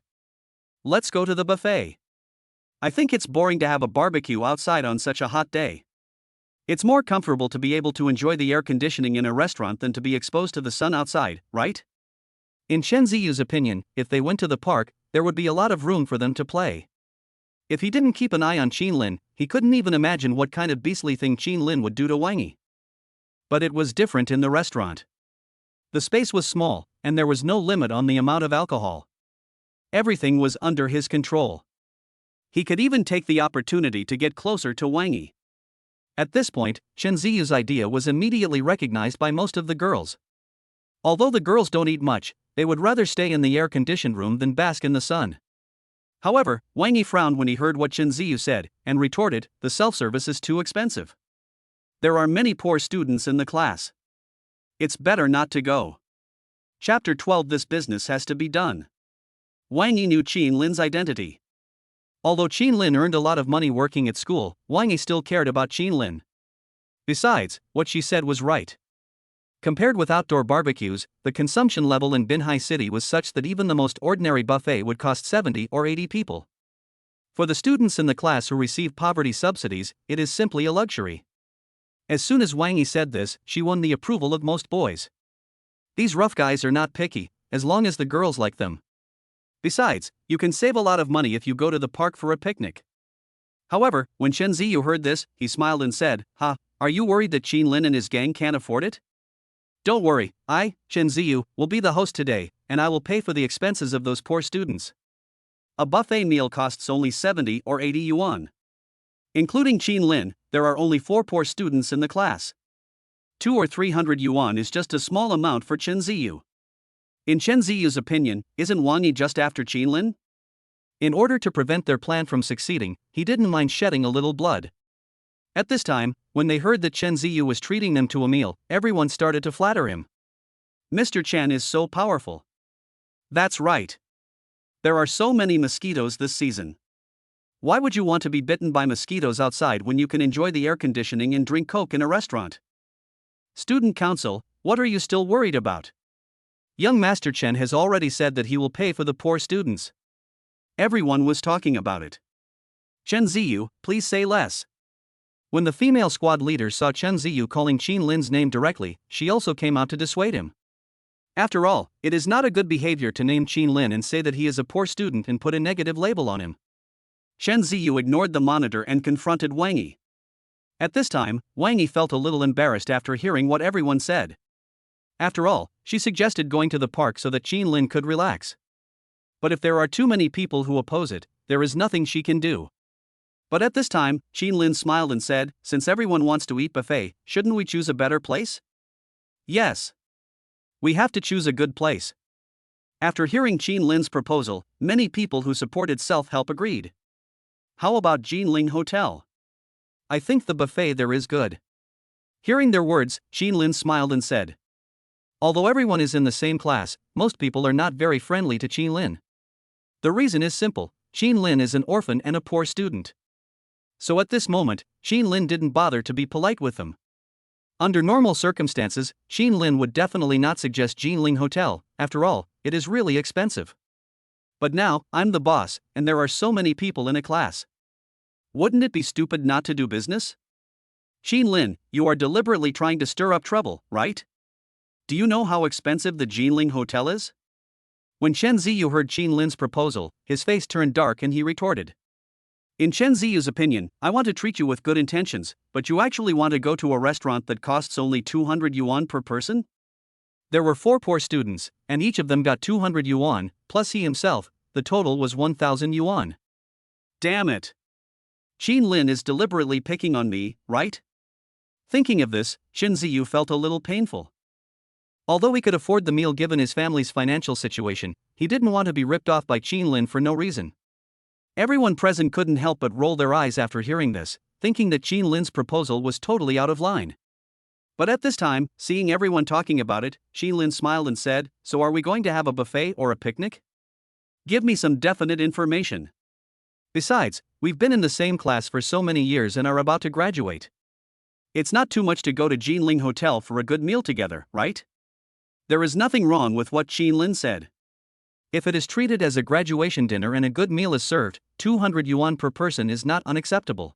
Let's go to the buffet. I think it's boring to have a barbecue outside on such a hot day. It's more comfortable to be able to enjoy the air conditioning in a restaurant than to be exposed to the sun outside, right? In Chen Ziyu's opinion, if they went to the park, there would be a lot of room for them to play. If he didn't keep an eye on Xin Lin, he couldn't even imagine what kind of beastly thing Xin Lin would do to Wang Yi. But it was different in the restaurant. The space was small, and there was no limit on the amount of alcohol. Everything was under his control. He could even take the opportunity to get closer to Wang Yi. At this point, Chen Ziyu's idea was immediately recognized by most of the girls. Although the girls don't eat much, they would rather stay in the air-conditioned room than bask in the sun. However, Wang Yi frowned when he heard what Chen Ziyu said, and retorted, "The self-service is too expensive. There are many poor students in the class. It's better not to go." Chapter 12. This business has to be done. Wang Yi knew Xin Lin's identity. Although Xin Lin earned a lot of money working at school, Wang Yi still cared about Xin Lin. Besides, what she said was right. Compared with outdoor barbecues, the consumption level in Binhai City was such that even the most ordinary buffet would cost 70 or 80 people. For the students in the class who receive poverty subsidies, it is simply a luxury. As soon as Wang Yi said this, she won the approval of most boys. These rough guys are not picky, as long as the girls like them. Besides, you can save a lot of money if you go to the park for a picnic. However, when Chen Ziyu heard this, he smiled and said, "Ha, are you worried that Xin Lin and his gang can't afford it? Don't worry, I, Chen Ziyu, will be the host today, and I will pay for the expenses of those poor students. A buffet meal costs only 70 or 80 yuan. Including Xin Lin, there are only 4 poor students in the class. 200 or 300 yuan is just a small amount for Chen Ziyu." In Chen Ziyu's opinion, isn't Wang Yi just after Xin Lin? In order to prevent their plan from succeeding, he didn't mind shedding a little blood. At this time, when they heard that Chen Ziyu was treating them to a meal, everyone started to flatter him. "Mr. Chen is so powerful." "That's right. There are so many mosquitoes this season. Why would you want to be bitten by mosquitoes outside when you can enjoy the air conditioning and drink Coke in a restaurant?" Student council, what are you still worried about? Young Master Chen has already said that he will pay for the poor students. Everyone was talking about it. Chen Ziyu, please say less. When the female squad leader saw Chen Ziyu calling Xin Lin's name directly, she also came out to dissuade him. After all, it is not a good behavior to name Xin Lin and say that he is a poor student and put a negative label on him. Chen Ziyu ignored the monitor and confronted Wang Yi. At this time, Wang Yi felt a little embarrassed after hearing what everyone said. After all, she suggested going to the park so that Qin Lin could relax. But if there are too many people who oppose it, there is nothing she can do. But at this time, Qin Lin smiled and said, "Since everyone wants to eat buffet, shouldn't we choose a better place?" "Yes. We have to choose a good place." After hearing Qin Lin's proposal, many people who supported self-help agreed. "How about Jinling Hotel? I think the buffet there is good." Hearing their words, Qin Lin smiled and said, "Although everyone is in the same class, most people are not very friendly to Qin Lin. The reason is simple: Qin Lin is an orphan and a poor student. So at this moment, Qin Lin didn't bother to be polite with them. Under normal circumstances, Qin Lin would definitely not suggest Jinling Hotel, after all, it is really expensive. But now, I'm the boss, and there are so many people in a class. Wouldn't it be stupid not to do business? Qin Lin, you are deliberately trying to stir up trouble, right? Do you know how expensive the Jinling Hotel is?" When Chen Ziyu heard Qin Lin's proposal, his face turned dark and he retorted. "In Chen Ziyu's opinion, I want to treat you with good intentions, but you actually want to go to a restaurant that costs only 200 yuan per person?" There were 4 poor students, and each of them got 200 yuan, plus he himself, the total was 1,000 yuan. Damn it! Qin Lin is deliberately picking on me, right? Thinking of this, Chen Ziyu felt a little painful. Although he could afford the meal given his family's financial situation, he didn't want to be ripped off by Qin Lin for no reason. Everyone present couldn't help but roll their eyes after hearing this, thinking that Qin Lin's proposal was totally out of line. But at this time, seeing everyone talking about it, Qin Lin smiled and said, "So are we going to have a buffet or a picnic? Give me some definite information. Besides, we've been in the same class for so many years and are about to graduate. It's not too much to go to Jinling Hotel for a good meal together, right?" There is nothing wrong with what Qin Lin said. If it is treated as a graduation dinner and a good meal is served, 200 yuan per person is not unacceptable.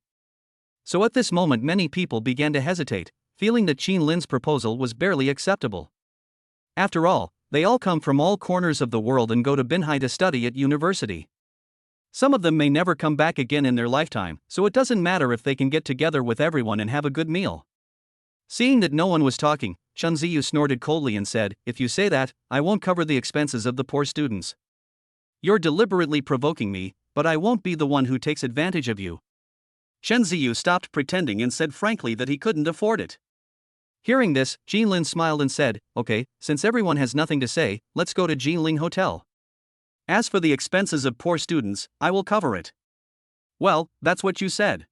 So at this moment many people began to hesitate, feeling that Qin Lin's proposal was barely acceptable. After all, they all come from all corners of the world and go to Binhai to study at university. Some of them may never come back again in their lifetime, so it doesn't matter if they can get together with everyone and have a good meal. Seeing that no one was talking, Chen Ziyu snorted coldly and said, "If you say that, I won't cover the expenses of the poor students. You're deliberately provoking me, but I won't be the one who takes advantage of you." Chen Ziyu stopped pretending and said frankly that he couldn't afford it. Hearing this, Qin Lin smiled and said, "Okay, since everyone has nothing to say, let's go to Jinling Hotel. As for the expenses of poor students, I will cover it." "Well, that's what you said."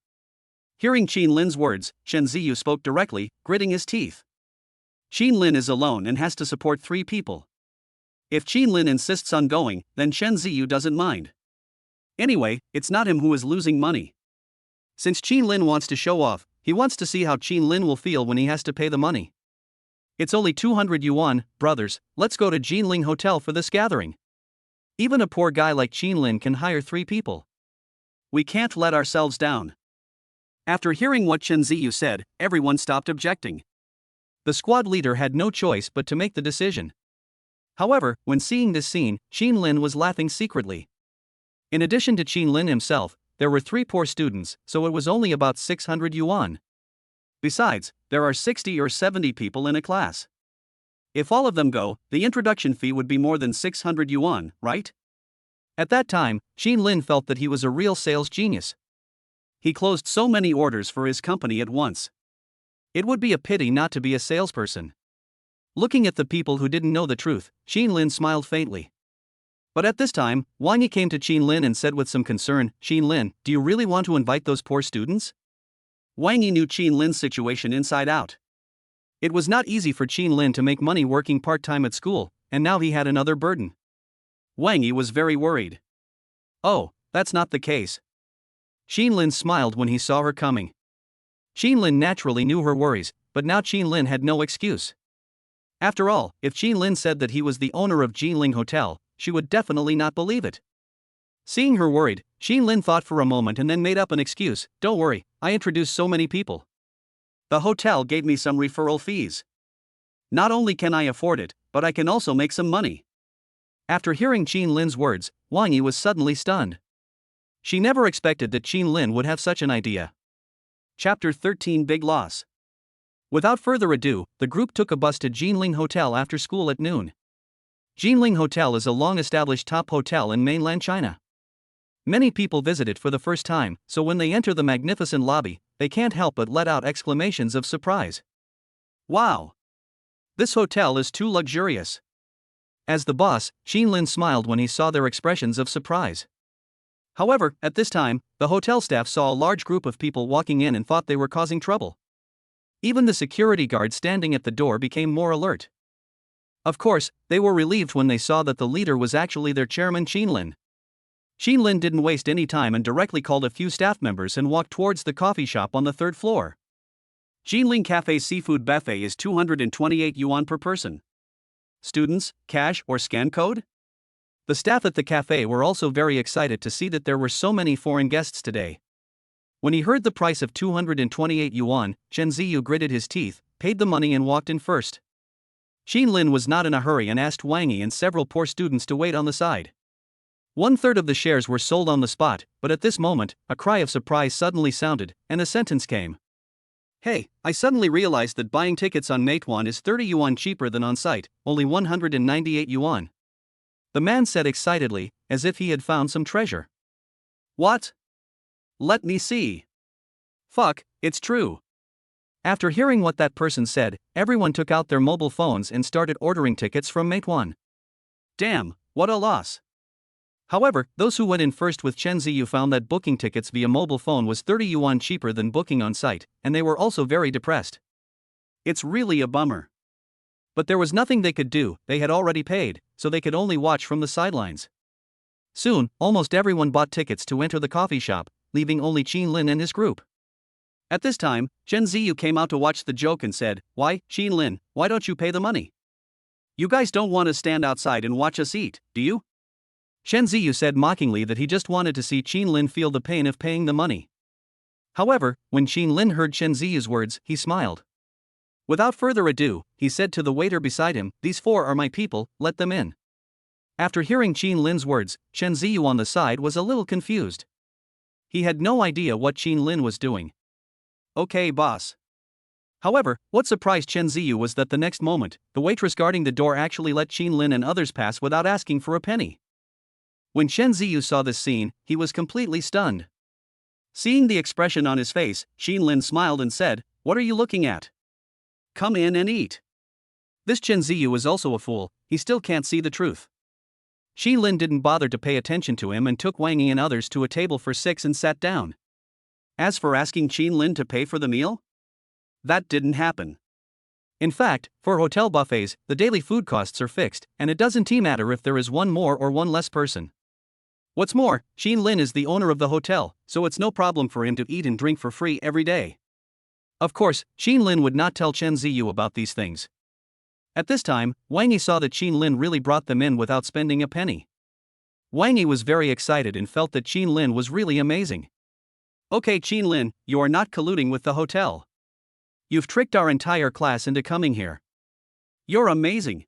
Hearing Qin Lin's words, Chen Ziyu spoke directly, gritting his teeth. Qin Lin is alone and has to support 3 people. If Qin Lin insists on going, then Chen Ziyu doesn't mind. Anyway, it's not him who is losing money. Since Qin Lin wants to show off, he wants to see how Qin Lin will feel when he has to pay the money. It's only 200 yuan, brothers, let's go to Jinling Hotel for this gathering. Even a poor guy like Qin Lin can hire 3 people. We can't let ourselves down. After hearing what Chen Ziyu said, everyone stopped objecting. The squad leader had no choice but to make the decision. However, when seeing this scene, Qin Lin was laughing secretly. In addition to Qin Lin himself, there were 3 poor students, so it was only about 600 yuan. Besides, there are 60 or 70 people in a class. If all of them go, the introduction fee would be more than 600 yuan, right? At that time, Qin Lin felt that he was a real sales genius. He closed so many orders for his company at once. It would be a pity not to be a salesperson. Looking at the people who didn't know the truth, Qin Lin smiled faintly. But at this time, Wang Yi came to Qin Lin and said with some concern, "Qin Lin, do you really want to invite those poor students?" Wang Yi knew Qin Lin's situation inside out. It was not easy for Qin Lin to make money working part-time at school, and now he had another burden. Wang Yi was very worried. "Oh, that's not the case." Qin Lin smiled when he saw her coming. Qin Lin naturally knew her worries, but now Qin Lin had no excuse. After all, if Qin Lin said that he was the owner of Jinling Hotel, she would definitely not believe it. Seeing her worried, Qin Lin thought for a moment and then made up an excuse. "Don't worry, I introduced so many people. The hotel gave me some referral fees. Not only can I afford it, but I can also make some money." After hearing Qin Lin's words, Wang Yi was suddenly stunned. She never expected that Qin Lin would have such an idea. Chapter 13 Big Loss. Without further ado, the group took a bus to Jinling Hotel after school at noon. Jinling Hotel is a long-established top hotel in mainland China. Many people visit it for the first time, so when they enter the magnificent lobby, they can't help but let out exclamations of surprise. Wow! This hotel is too luxurious. As the boss, Jinlin smiled when he saw their expressions of surprise. However, at this time, the hotel staff saw a large group of people walking in and thought they were causing trouble. Even the security guard standing at the door became more alert. Of course, they were relieved when they saw that the leader was actually their chairman Jinlin. Jinlin didn't waste any time and directly called a few staff members and walked towards the coffee shop on the third floor. Jinling Cafe's seafood buffet is 228 yuan per person. Students, cash or scan code? The staff at the cafe were also very excited to see that there were so many foreign guests today. When he heard the price of 228 yuan, Chen Ziyu gritted his teeth, paid the money and walked in first. Jinlin was not in a hurry and asked Wang Yi and several poor students to wait on the side. 1/3 of the shares were sold on the spot, but at this moment, a cry of surprise suddenly sounded, and a sentence came. Hey, I suddenly realized that buying tickets on Meituan is 30 yuan cheaper than on site, only 198 yuan. The man said excitedly, as if he had found some treasure. What? Let me see. Fuck, it's true. After hearing what that person said, everyone took out their mobile phones and started ordering tickets from Meituan. Damn, what a loss. However, those who went in first with Chen Ziyu found that booking tickets via mobile phone was 30 yuan cheaper than booking on site, and they were also very depressed. It's really a bummer. But there was nothing they could do, they had already paid, so they could only watch from the sidelines. Soon, almost everyone bought tickets to enter the coffee shop, leaving only Jinlin and his group. At this time, Chen Ziyu came out to watch the joke and said, "Why, Jinlin, why don't you pay the money? You guys don't want to stand outside and watch us eat, do you?" Chen Ziyu said mockingly that he just wanted to see Jinlin feel the pain of paying the money. However, when Jinlin heard Chen Ziyu's words, he smiled. Without further ado, he said to the waiter beside him, "These 4 are my people, let them in." After hearing Jinlin's words, Chen Ziyu on the side was a little confused. He had no idea what Jinlin was doing. "Okay, boss." However, what surprised Chen Ziyu was that the next moment, the waitress guarding the door actually let Jinlin and others pass without asking for a penny. When Chen Ziyu saw this scene, he was completely stunned. Seeing the expression on his face, Jinlin smiled and said, "What are you looking at? Come in and eat." This Chen Ziyu is also a fool, he still can't see the truth. Jinlin didn't bother to pay attention to him and took Wang Yi and others to a table for 6 and sat down. As for asking Jinlin to pay for the meal, that didn't happen. In fact, for hotel buffets, the daily food costs are fixed, and it doesn't matter if there is one more or one less person. What's more, Jinlin is the owner of the hotel, so it's no problem for him to eat and drink for free every day. Of course, Jinlin would not tell Chen Ziyu about these things. At this time, Wang Yi saw that Jinlin really brought them in without spending a penny. Wang Yi was very excited and felt that Jinlin was really amazing. "Okay, Jinlin, you are not colluding with the hotel. You've tricked our entire class into coming here. You're amazing."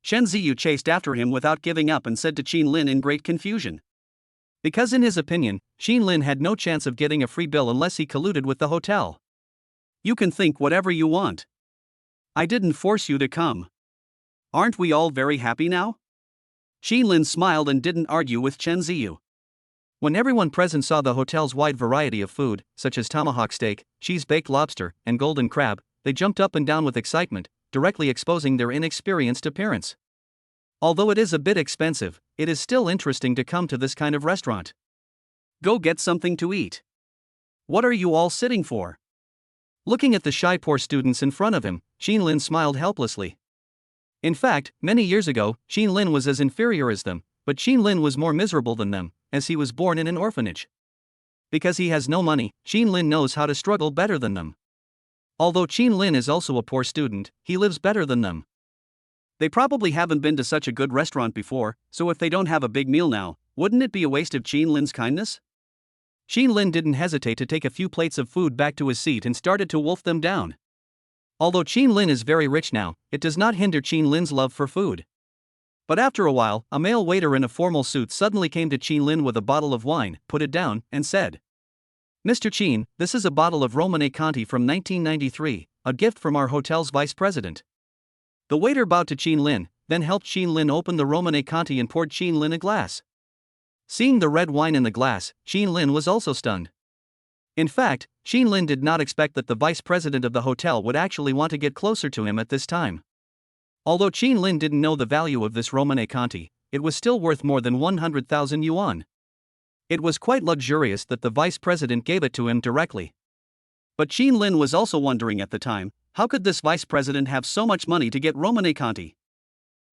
Chen Ziyu chased after him without giving up and said to Jinlin in great confusion. Because in his opinion, Jinlin had no chance of getting a free bill unless he colluded with the hotel. "You can think whatever you want. I didn't force you to come. Aren't we all very happy now?" Jinlin smiled and didn't argue with Chen Ziyu. When everyone present saw the hotel's wide variety of food, such as tomahawk steak, cheese-baked lobster, and golden crab, they jumped up and down with excitement, directly exposing their inexperienced appearance. Although it is a bit expensive, it is still interesting to come to this kind of restaurant. Go get something to eat. What are you all sitting for? Looking at the shy poor students in front of him, Jinlin smiled helplessly. In fact, many years ago, Jinlin was as inferior as them, but Jinlin was more miserable than them, as he was born in an orphanage. Because he has no money, Jinlin knows how to struggle better than them. Although Jinlin is also a poor student, he lives better than them. They probably haven't been to such a good restaurant before, so if they don't have a big meal now, wouldn't it be a waste of Jinlin's kindness? Jinlin didn't hesitate to take a few plates of food back to his seat and started to wolf them down. Although Jinlin is very rich now, it does not hinder Jinlin's love for food. But after a while, a male waiter in a formal suit suddenly came to Jinlin with a bottle of wine, put it down, and said, Mr. Chin, this is a bottle of Romane Conti from 1993, a gift from our hotel's vice president. The waiter bowed to Chin Lin, then helped Chin Lin open the Romane Conti and poured Chin Lin a glass. Seeing the red wine in the glass, Chin Lin was also stunned. In fact, Chin Lin did not expect that the vice president of the hotel would actually want to get closer to him at this time. Although Chin Lin didn't know the value of this Romane Conti, it was still worth more than 100,000 yuan. It was quite luxurious that the vice president gave it to him directly. But Chin Lin was also wondering at the time, how could this vice president have so much money to get Romane Conti?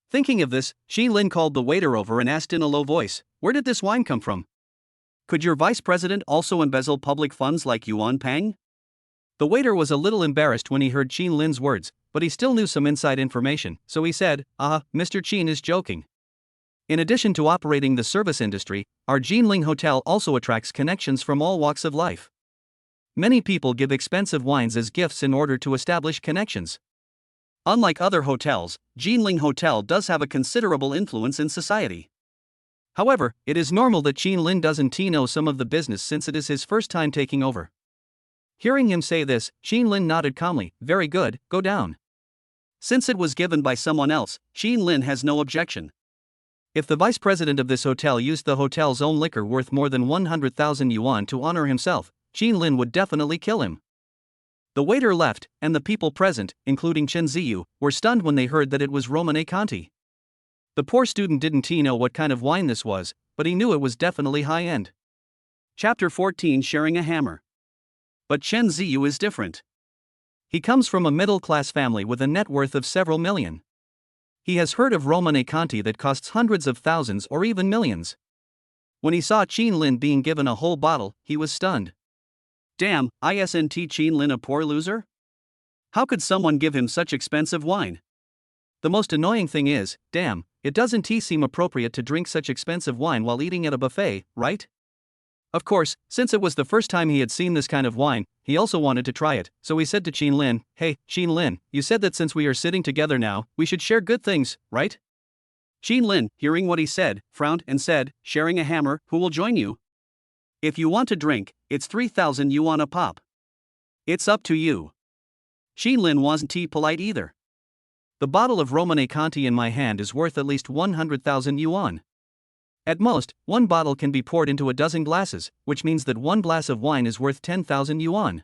Thinking of this, Chin Lin called the waiter over and asked in a low voice, "Where did this wine come from? Could your vice president also embezzle public funds like Yuan Pang?" The waiter was a little embarrassed when he heard Chin Lin's words, but he still knew some inside information, so he said, Mr. Chin is joking. In addition to operating the service industry, our Jinling Hotel also attracts connections from all walks of life. Many people give expensive wines as gifts in order to establish connections. Unlike other hotels, Jinling Hotel does have a considerable influence in society. However, it is normal that Chin Lin doesn't know some of the business since it is his first time taking over. Hearing him say this, Chin Lin nodded calmly, "Very good, go down." Since it was given by someone else, Chin Lin has no objection. If the vice president of this hotel used the hotel's own liquor worth more than 100,000 yuan to honor himself, Chin Lin would definitely kill him. The waiter left, and the people present, including Chen Ziyu, were stunned when they heard that it was Romane Conti. The poor student didn't know what kind of wine this was, but he knew it was definitely high-end. Chapter 14, Sharing a Hammer. But Chen Ziyu is different. He comes from a middle-class family with a net worth of several million. He has heard of Romane Conti that costs hundreds of thousands or even millions. When he saw Chin Lin being given a whole bottle, he was stunned. Damn, isn't Chin Lin a poor loser? How could someone give him such expensive wine? The most annoying thing is, damn, it doesn't seem appropriate to drink such expensive wine while eating at a buffet, right? Of course, since it was the first time he had seen this kind of wine, he also wanted to try it, so he said to Chin Lin, "Hey, Chin Lin, you said that since we are sitting together now, we should share good things, right?" Chin Lin, hearing what he said, frowned and said, "Sharing a hammer, who will join you? If you want to drink, it's 3,000 yuan a pop. It's up to you." Chin Lin wasn't polite either. The bottle of Romane Conti in my hand is worth at least 100,000 yuan. At most, one bottle can be poured into a dozen glasses, which means that one glass of wine is worth 10,000 yuan.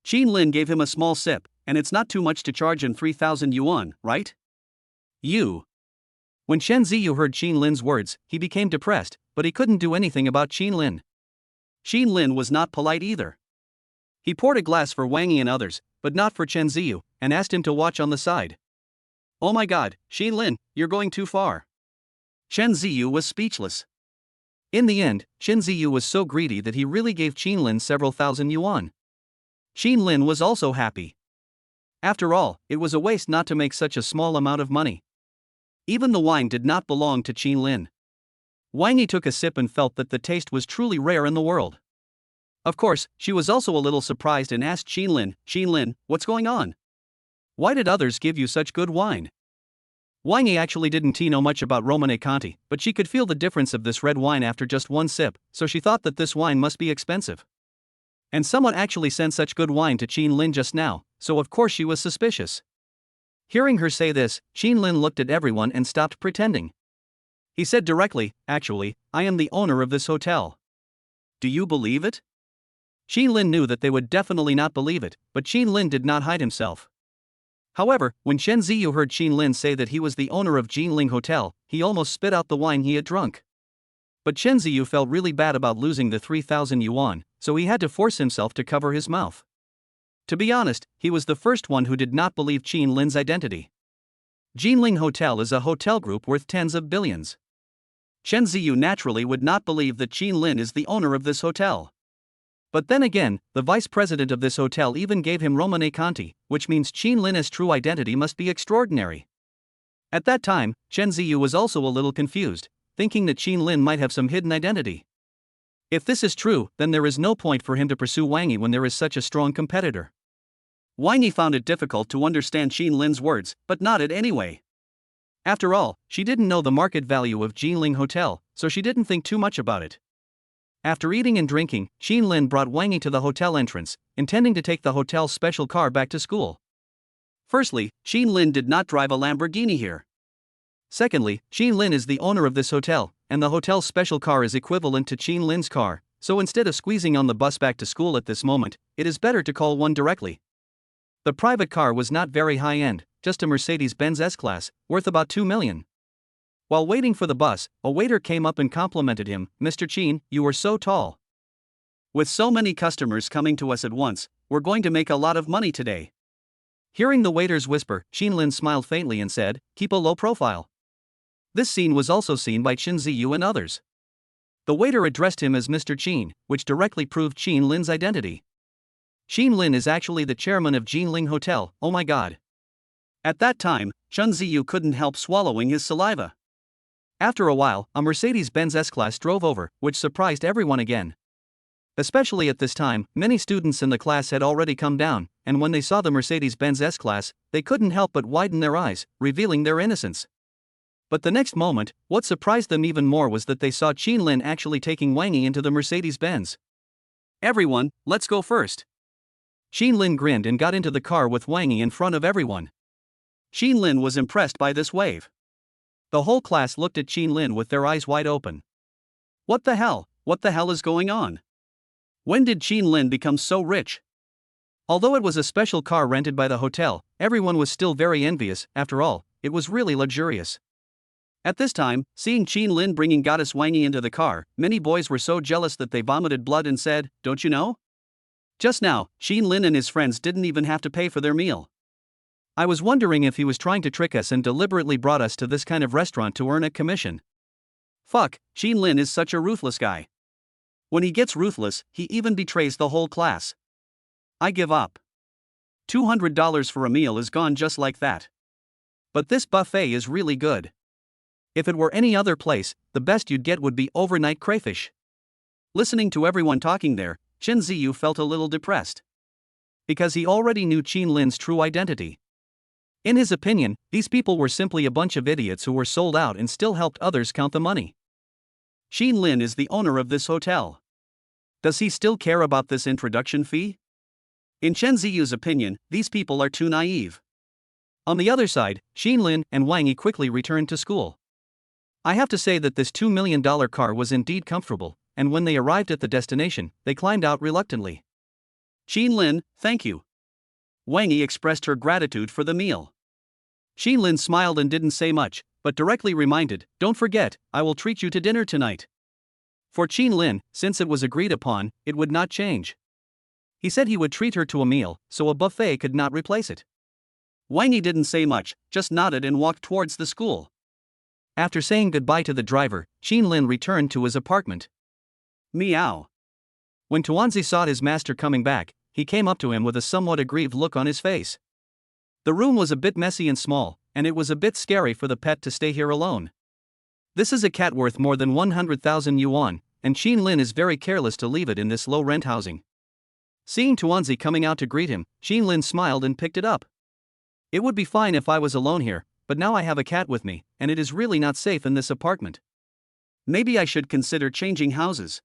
Chin Lin gave him a small sip, and it's not too much to charge him 3,000 yuan, right? You. When Chen Ziyu heard Chin Lin's words, he became depressed, but he couldn't do anything about Chin Lin. Chin Lin was not polite either. He poured a glass for Wang Yi and others, but not for Chen Ziyu, and asked him to watch on the side. "Oh my god, Chin Lin, you're going too far." Chen Ziyu was speechless. In the end, Chen Ziyu was so greedy that he really gave Chin Lin several thousand yuan. Chin Lin was also happy. After all, it was a waste not to make such a small amount of money. Even the wine did not belong to Chin Lin. Wang Yi took a sip and felt that the taste was truly rare in the world. Of course, she was also a little surprised and asked Chin Lin, what's going on? Why did others give you such good wine? Wang Yi actually didn't know much about Romane Conti, but she could feel the difference of this red wine after just one sip, so she thought that this wine must be expensive. And someone actually sent such good wine to Chin Lin just now, so of course she was suspicious. Hearing her say this, Chin Lin looked at everyone and stopped pretending. He said directly, "Actually, I am the owner of this hotel. Do you believe it?" Chin Lin knew that they would definitely not believe it, but Chin Lin did not hide himself. However, when Chen Ziyu heard Chin Lin say that he was the owner of Jinling Hotel, he almost spit out the wine he had drunk. But Chen Ziyu felt really bad about losing the 3,000 yuan, so he had to force himself to cover his mouth. To be honest, he was the first one who did not believe Chin Lin's identity. Jinling Hotel is a hotel group worth tens of billions. Chen Ziyu naturally would not believe that Chin Lin is the owner of this hotel. But then again, the vice president of this hotel even gave him Romane Conti, which means Chin Lin's true identity must be extraordinary. At that time, Chen Ziyu was also a little confused, thinking that Chin Lin might have some hidden identity. If this is true, then there is no point for him to pursue Wang Yi when there is such a strong competitor. Wang Yi found it difficult to understand Chin Lin's words, but nodded anyway. After all, she didn't know the market value of Jinling Hotel, so she didn't think too much about it. After eating and drinking, Qin Lin brought Wang Yi to the hotel entrance, intending to take the hotel's special car back to school. Firstly, Qin Lin did not drive a Lamborghini here. Secondly, Qin Lin is the owner of this hotel, and the hotel's special car is equivalent to Qin Lin's car, so instead of squeezing on the bus back to school at this moment, it is better to call one directly. The private car was not very high-end, just a Mercedes-Benz S-Class, worth about 2 million. While waiting for the bus, a waiter came up and complimented him, "Mr. Qin, you are so tall. With so many customers coming to us at once, we're going to make a lot of money today." Hearing the waiter's whisper, Qin Lin smiled faintly and said, "Keep a low profile." This scene was also seen by Chen Ziyu and others. The waiter addressed him as Mr. Qin, which directly proved Qin Lin's identity. Qin Lin is actually the chairman of Jinling Hotel, oh my god. At that time, Chen Ziyu couldn't help swallowing his saliva. After a while, a Mercedes-Benz S-Class drove over, which surprised everyone again. Especially at this time, many students in the class had already come down, and when they saw the Mercedes-Benz S-Class, they couldn't help but widen their eyes, revealing their innocence. But the next moment, what surprised them even more was that they saw Qin Lin actually taking Wang Yi into the Mercedes-Benz. "Everyone, let's go first." Qin Lin grinned and got into the car with Wang Yi in front of everyone. Qin Lin was impressed by this wave. The whole class looked at Qin Lin with their eyes wide open. What the hell is going on? When did Qin Lin become so rich? Although it was a special car rented by the hotel, everyone was still very envious. After all, it was really luxurious. At this time, seeing Qin Lin bringing goddess Wang Yi into the car, many boys were so jealous that they vomited blood and said, "Don't you know? Just now, Qin Lin and his friends didn't even have to pay for their meal. I was wondering if he was trying to trick us and deliberately brought us to this kind of restaurant to earn a commission." Fuck, Qin Lin is such a ruthless guy. When he gets ruthless, he even betrays the whole class. I give up. $200 for a meal is gone just like that. But this buffet is really good. If it were any other place, the best you'd get would be overnight crayfish. Listening to everyone talking there, Chen Ziyu felt a little depressed. Because he already knew Qin Lin's true identity. In his opinion, these people were simply a bunch of idiots who were sold out and still helped others count the money. Qin Lin is the owner of this hotel. Does he still care about this introduction fee? In Chen Ziyu's opinion, these people are too naive. On the other side, Qin Lin and Wang Yi quickly returned to school. I have to say that this $2 million car was indeed comfortable, and when they arrived at the destination, they climbed out reluctantly. "Qin Lin, thank you." Wang Yi expressed her gratitude for the meal. Qin Lin smiled and didn't say much, but directly reminded, "Don't forget, I will treat you to dinner tonight." For Qin Lin, since it was agreed upon, it would not change. He said he would treat her to a meal, so a buffet could not replace it. Wang Yi didn't say much, just nodded and walked towards the school. After saying goodbye to the driver, Qin Lin returned to his apartment. Meow. When Tuanzi saw his master coming back, he came up to him with a somewhat aggrieved look on his face. The room was a bit messy and small, and it was a bit scary for the pet to stay here alone. This is a cat worth more than 100,000 yuan, and Qin Lin is very careless to leave it in this low-rent housing. Seeing Tuanzi coming out to greet him, Qin Lin smiled and picked it up. It would be fine if I was alone here, but now I have a cat with me, and it is really not safe in this apartment. Maybe I should consider changing houses.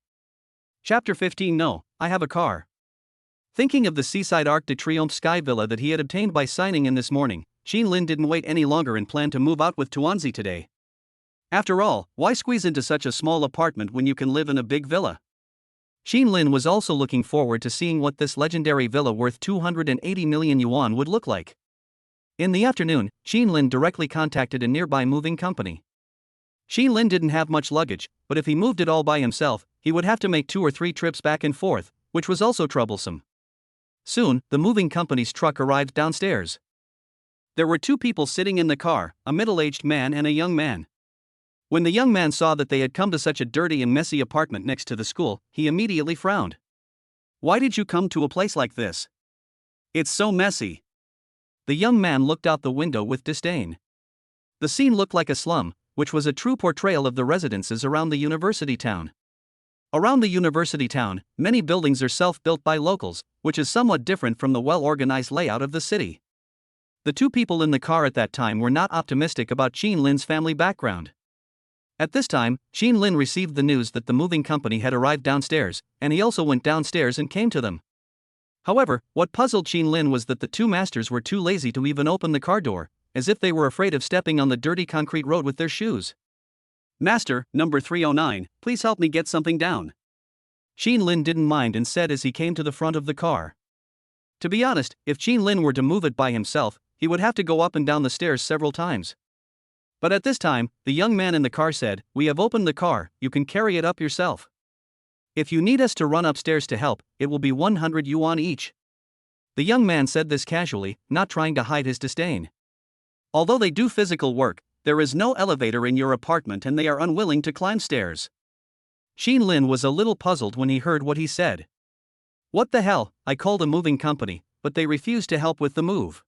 Chapter 15. No, I have a car. Thinking of the seaside Arc de Triomphe sky villa that he had obtained by signing in this morning, Qin Lin didn't wait any longer and planned to move out with Tuanzi today. After all, why squeeze into such a small apartment when you can live in a big villa? Qin Lin was also looking forward to seeing what this legendary villa worth 280 million yuan would look like. In the afternoon, Qin Lin directly contacted a nearby moving company. Qin Lin didn't have much luggage, but if he moved it all by himself, he would have to make 2 or 3 trips back and forth, which was also troublesome. Soon, the moving company's truck arrived downstairs. There were 2 people sitting in the car, a middle-aged man and a young man. When the young man saw that they had come to such a dirty and messy apartment next to the school, he immediately frowned. "Why did you come to a place like this? It's so messy." The young man looked out the window with disdain. The scene looked like a slum, which was a true portrayal of the residences around the university town. Around the university town, many buildings are self-built by locals, which is somewhat different from the well-organized layout of the city. The 2 people in the car at that time were not optimistic about Qin Lin's family background. At this time, Qin Lin received the news that the moving company had arrived downstairs, and he also went downstairs and came to them. However, what puzzled Qin Lin was that the two masters were too lazy to even open the car door, as if they were afraid of stepping on the dirty concrete road with their shoes. "Master, number 309, please help me get something down." Qin Lin didn't mind and said as he came to the front of the car. To be honest, if Qin Lin were to move it by himself, he would have to go up and down the stairs several times. But at this time, the young man in the car said, "We have opened the car, you can carry it up yourself. If you need us to run upstairs to help, it will be 100 yuan each." The young man said this casually, not trying to hide his disdain. Although they do physical work, there is no elevator in your apartment and they are unwilling to climb stairs. Qin Lin was a little puzzled when he heard what he said. What the hell, I called a moving company, but they refused to help with the move.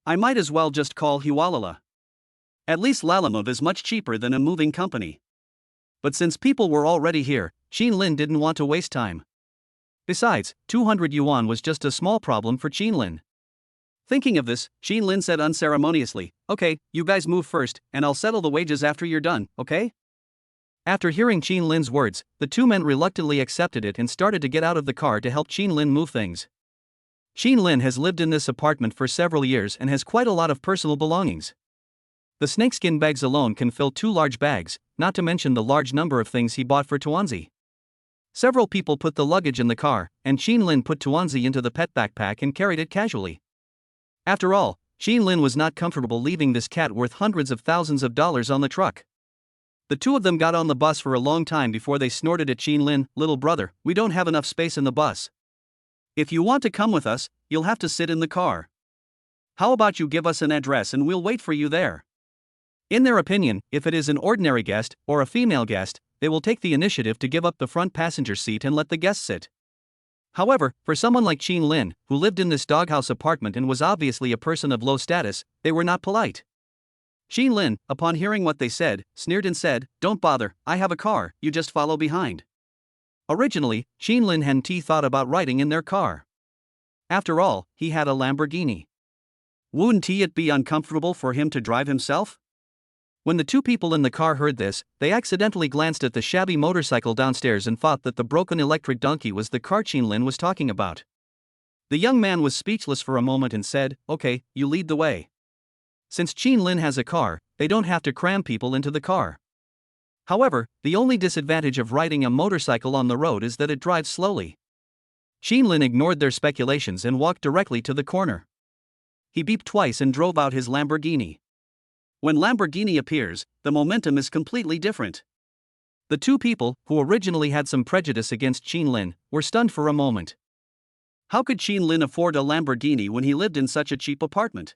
I might as well just call Hualala. At least Lalamove is much cheaper than a moving company. But since people were already here, Qin Lin didn't want to waste time. Besides, 200 yuan was just a small problem for Qin Lin. Thinking of this, Qin Lin said unceremoniously, "Okay, you guys move first, and I'll settle the wages after you're done, okay?" After hearing Qin Lin's words, the two men reluctantly accepted it and started to get out of the car to help Qin Lin move things. Qin Lin has lived in this apartment for several years and has quite a lot of personal belongings. The snakeskin bags alone can fill 2 large bags, not to mention the large number of things he bought for Tuanzi. Several people put the luggage in the car, and Qin Lin put Tuanzi into the pet backpack and carried it casually. After all, Qin Lin was not comfortable leaving this cat worth hundreds of thousands of dollars on the truck. The two of them got on the bus for a long time before they snorted at Qin Lin, "Little brother, we don't have enough space in the bus. If you want to come with us, you'll have to sit in the car. How about you give us an address and we'll wait for you there?" In their opinion, if it is an ordinary guest, or a female guest, they will take the initiative to give up the front passenger seat and let the guest sit. However, for someone like Qin Lin, who lived in this doghouse apartment and was obviously a person of low status, they were not polite. Qin Lin, upon hearing what they said, sneered and said, "Don't bother, I have a car, you just follow behind." Originally, Qin Lin hadn't thought about riding in their car. After all, he had a Lamborghini. Wouldn't it be uncomfortable for him to drive himself? When the two people in the car heard this, they accidentally glanced at the shabby motorcycle downstairs and thought that the broken electric donkey was the car Qin Lin was talking about. The young man was speechless for a moment and said, "Okay, you lead the way." Since Qin Lin has a car, they don't have to cram people into the car. However, the only disadvantage of riding a motorcycle on the road is that it drives slowly. Qin Lin ignored their speculations and walked directly to the corner. He beeped twice and drove out his Lamborghini. When Lamborghini appears, the momentum is completely different. The two people, who originally had some prejudice against Qin Lin, were stunned for a moment. How could Qin Lin afford a Lamborghini when he lived in such a cheap apartment?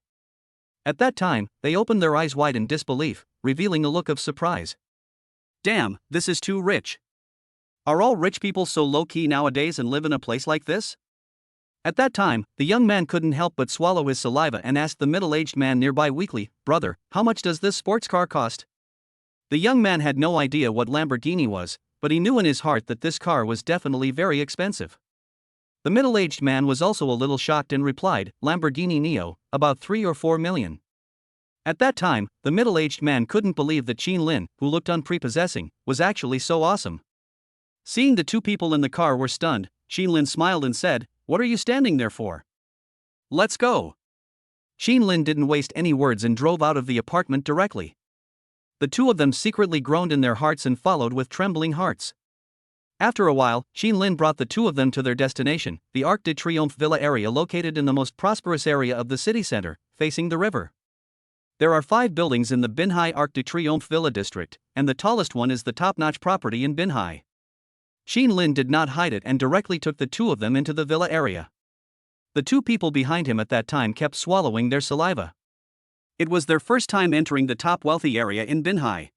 At that time, they opened their eyes wide in disbelief, revealing a look of surprise. Damn, this is too rich. Are all rich people so low-key nowadays and live in a place like this? At that time, the young man couldn't help but swallow his saliva and asked the middle-aged man nearby weakly, "Brother, how much does this sports car cost?" The young man had no idea what Lamborghini was, but he knew in his heart that this car was definitely very expensive. The middle-aged man was also a little shocked and replied, "Lamborghini Neo, about 3 or 4 million. At that time, the middle-aged man couldn't believe that Qin Lin, who looked unprepossessing, was actually so awesome. Seeing the two people in the car were stunned, Qin Lin smiled and said, "What are you standing there for? Let's go." Qin Lin didn't waste any words and drove out of the apartment directly. The two of them secretly groaned in their hearts and followed with trembling hearts. After a while, Qin Lin brought the two of them to their destination, the Arc de Triomphe Villa area located in the most prosperous area of the city center, facing the river. There are 5 buildings in the Binhai Arc de Triomphe Villa district, and the tallest one is the top-notch property in Binhai. Qin Lin did not hide it and directly took the two of them into the villa area. The two people behind him at that time kept swallowing their saliva. It was their first time entering the top wealthy area in Binhai.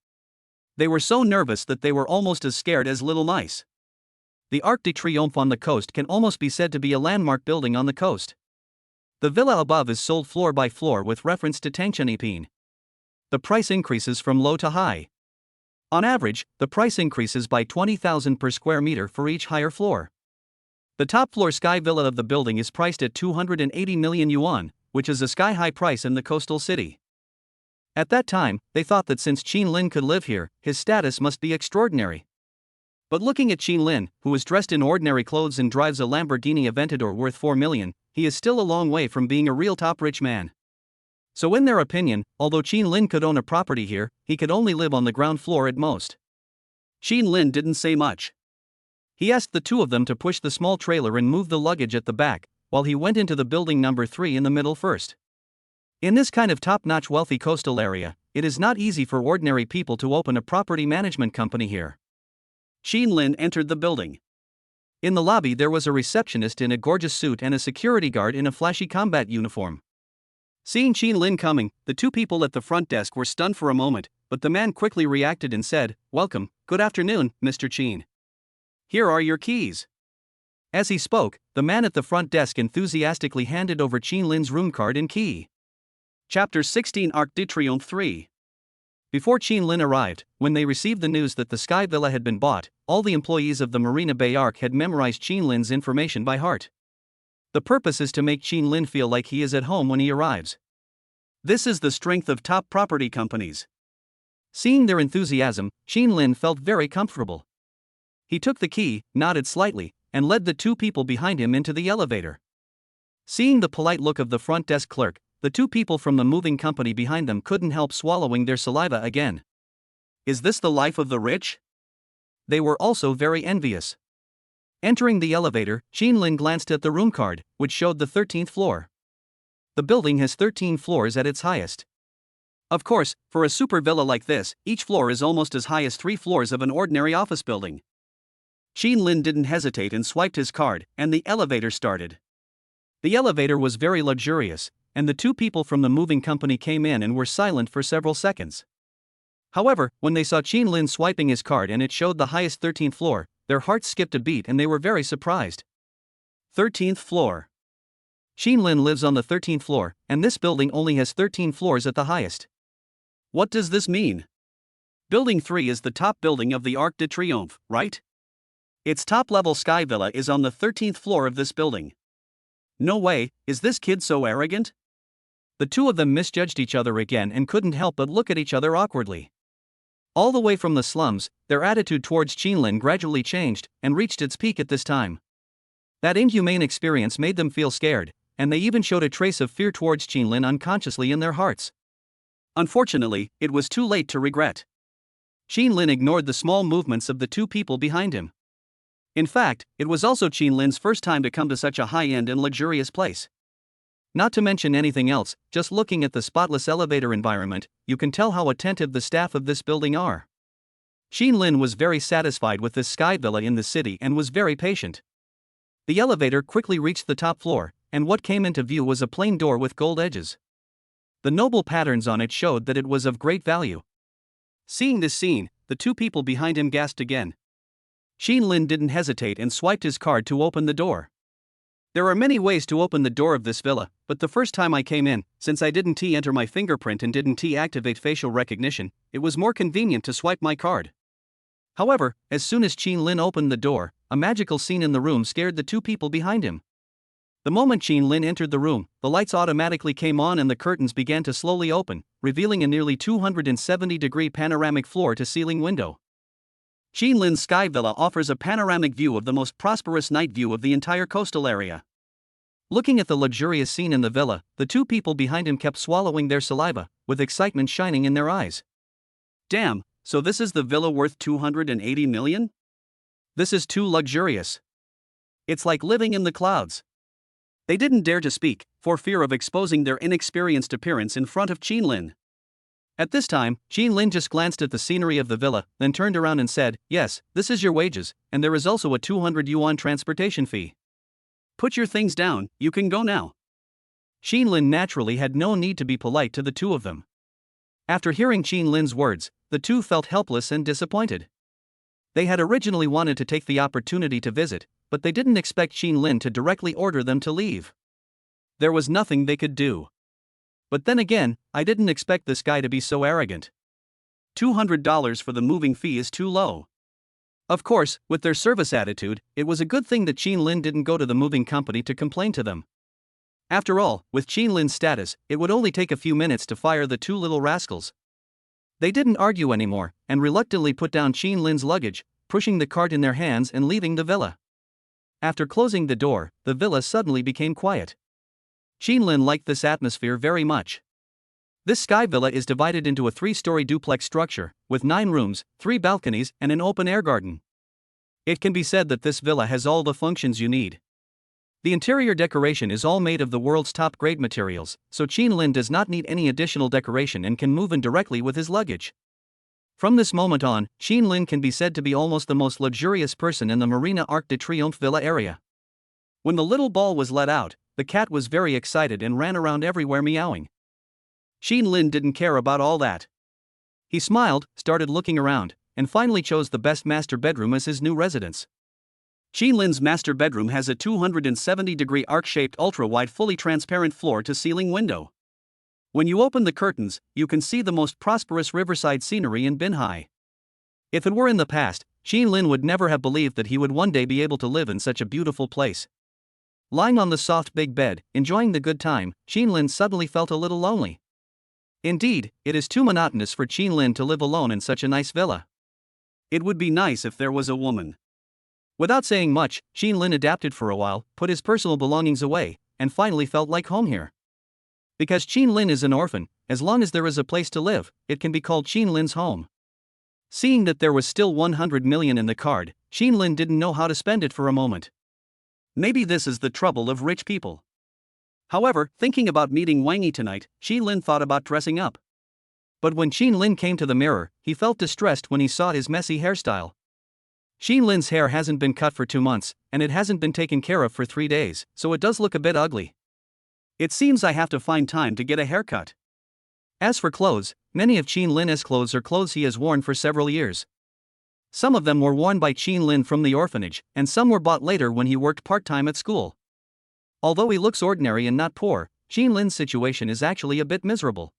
They were so nervous that they were almost as scared as little mice. The Arc de Triomphe on the coast can almost be said to be a landmark building on the coast. The villa above is sold floor by floor with reference to Tangchenipin. The price increases from low to high. On average, the price increases by 20,000 per square meter for each higher floor. The top floor sky villa of the building is priced at 280 million yuan, which is a sky-high price in the coastal city. At that time, they thought that since Qin Lin could live here, his status must be extraordinary. But looking at Qin Lin, who is dressed in ordinary clothes and drives a Lamborghini Aventador worth 4 million, he is still a long way from being a real top rich man. So in their opinion, although Qin Lin could own a property here, he could only live on the ground floor at most. Qin Lin didn't say much. He asked the two of them to push the small trailer and move the luggage at the back, while he went into the building number 3 in the middle first. In this kind of top-notch wealthy coastal area, it is not easy for ordinary people to open a property management company here. Qin Lin entered the building. In the lobby there was a receptionist in a gorgeous suit and a security guard in a flashy combat uniform. Seeing Qin Lin coming, the two people at the front desk were stunned for a moment, but the man quickly reacted and said, "Welcome, good afternoon, Mr. Qin. Here are your keys." As he spoke, the man at the front desk enthusiastically handed over Qin Lin's room card and key. Chapter 16 Arc de Triomphe 3. Before Qin Lin arrived, when they received the news that the Sky Villa had been bought, all the employees of the Marina Bay Arc had memorized Qin Lin's information by heart. The purpose is to make Qin Lin feel like he is at home when he arrives. This is the strength of top property companies. Seeing their enthusiasm, Qin Lin felt very comfortable. He took the key, nodded slightly, and led the two people behind him into the elevator. Seeing the polite look of the front desk clerk, the two people from the moving company behind them couldn't help swallowing their saliva again. Is this the life of the rich? They were also very envious. Entering the elevator, Qin Lin glanced at the room card, which showed the 13th floor. The building has 13 floors at its highest. Of course, for a super villa like this, each floor is almost as high as 3 floors of an ordinary office building. Qin Lin didn't hesitate and swiped his card, and the elevator started. The elevator was very luxurious, and the two people from the moving company came in and were silent for several seconds. However, when they saw Qin Lin swiping his card and it showed the highest 13th floor, their hearts skipped a beat and they were very surprised. 13th floor. Qin Lin lives on the 13th floor, and this building only has 13 floors at the highest. What does this mean? Building 3 is the top building of the Arc de Triomphe, right? Its top-level Sky Villa is on the 13th floor of this building. No way, is this kid so arrogant? The two of them misjudged each other again and couldn't help but look at each other awkwardly. All the way from the slums, their attitude towards Qin Lin gradually changed and reached its peak at this time. That inhumane experience made them feel scared, and they even showed a trace of fear towards Qin Lin unconsciously in their hearts. Unfortunately, it was too late to regret. Qin Lin ignored the small movements of the two people behind him. In fact, it was also Qin Lin's first time to come to such a high-end and luxurious place. Not to mention anything else, just looking at the spotless elevator environment, you can tell how attentive the staff of this building are. Qin Lin was very satisfied with this Sky Villa in the city and was very patient. The elevator quickly reached the top floor, and what came into view was a plain door with gold edges. The noble patterns on it showed that it was of great value. Seeing this scene, the two people behind him gasped again. Qin Lin didn't hesitate and swiped his card to open the door. There are many ways to open the door of this villa, but the first time I came in, since I didn't enter my fingerprint and didn't activate facial recognition, it was more convenient to swipe my card. However, as soon as Qin Lin opened the door, a magical scene in the room scared the two people behind him. The moment Qin Lin entered the room, the lights automatically came on and the curtains began to slowly open, revealing a nearly 270-degree panoramic floor-to-ceiling window. Qin Lin's Sky Villa offers a panoramic view of the most prosperous night view of the entire coastal area. Looking at the luxurious scene in the villa, the two people behind him kept swallowing their saliva, with excitement shining in their eyes. Damn, so this is the villa worth 280 million? This is too luxurious. It's like living in the clouds. They didn't dare to speak, for fear of exposing their inexperienced appearance in front of Qin Lin. At this time, Qin Lin just glanced at the scenery of the villa, then turned around and said, "Yes, this is your wages, and there is also a 200 yuan transportation fee. Put your things down, you can go now." Qin Lin naturally had no need to be polite to the two of them. After hearing Qin Lin's words, the two felt helpless and disappointed. They had originally wanted to take the opportunity to visit, but they didn't expect Qin Lin to directly order them to leave. There was nothing they could do. But then again, I didn't expect this guy to be so arrogant. $200 for the moving fee is too low. Of course, with their service attitude, it was a good thing that Qin Lin didn't go to the moving company to complain to them. After all, with Qin Lin's status, it would only take a few minutes to fire the two little rascals. They didn't argue anymore, and reluctantly put down Qin Lin's luggage, pushing the cart in their hands and leaving the villa. After closing the door, the villa suddenly became quiet. Qin Lin liked this atmosphere very much. This sky villa is divided into a 3-story duplex structure, with 9 rooms, 3 balconies, and an open-air garden. It can be said that this villa has all the functions you need. The interior decoration is all made of the world's top-grade materials, so Qin Lin does not need any additional decoration and can move in directly with his luggage. From this moment on, Qin Lin can be said to be almost the most luxurious person in the Marina Arc de Triomphe villa area. When the little ball was let out, the cat was very excited and ran around everywhere meowing. Qin Lin didn't care about all that. He smiled, started looking around, and finally chose the best master bedroom as his new residence. Qin Lin's master bedroom has a 270-degree arc-shaped ultra-wide fully transparent floor-to-ceiling window. When you open the curtains, you can see the most prosperous riverside scenery in Binhai. If it were in the past, Qin Lin would never have believed that he would one day be able to live in such a beautiful place. Lying on the soft big bed, enjoying the good time, Qin Lin suddenly felt a little lonely. Indeed, it is too monotonous for Qin Lin to live alone in such a nice villa. It would be nice if there was a woman. Without saying much, Qin Lin adapted for a while, put his personal belongings away, and finally felt like home here. Because Qin Lin is an orphan, as long as there is a place to live, it can be called Qin Lin's home. Seeing that there was still 100 million in the card, Qin Lin didn't know how to spend it for a moment. Maybe this is the trouble of rich people. However, thinking about meeting Wang Yi tonight, Qin Lin thought about dressing up. But when Qin Lin came to the mirror, he felt distressed when he saw his messy hairstyle. Qin Lin's hair hasn't been cut for 2 months, and it hasn't been taken care of for 3 days, so it does look a bit ugly. It seems I have to find time to get a haircut. As for clothes, many of Qin Lin's clothes are clothes he has worn for several years. Some of them were worn by Qin Lin from the orphanage, and some were bought later when he worked part-time at school. Although he looks ordinary and not poor, Qin Lin's situation is actually a bit miserable.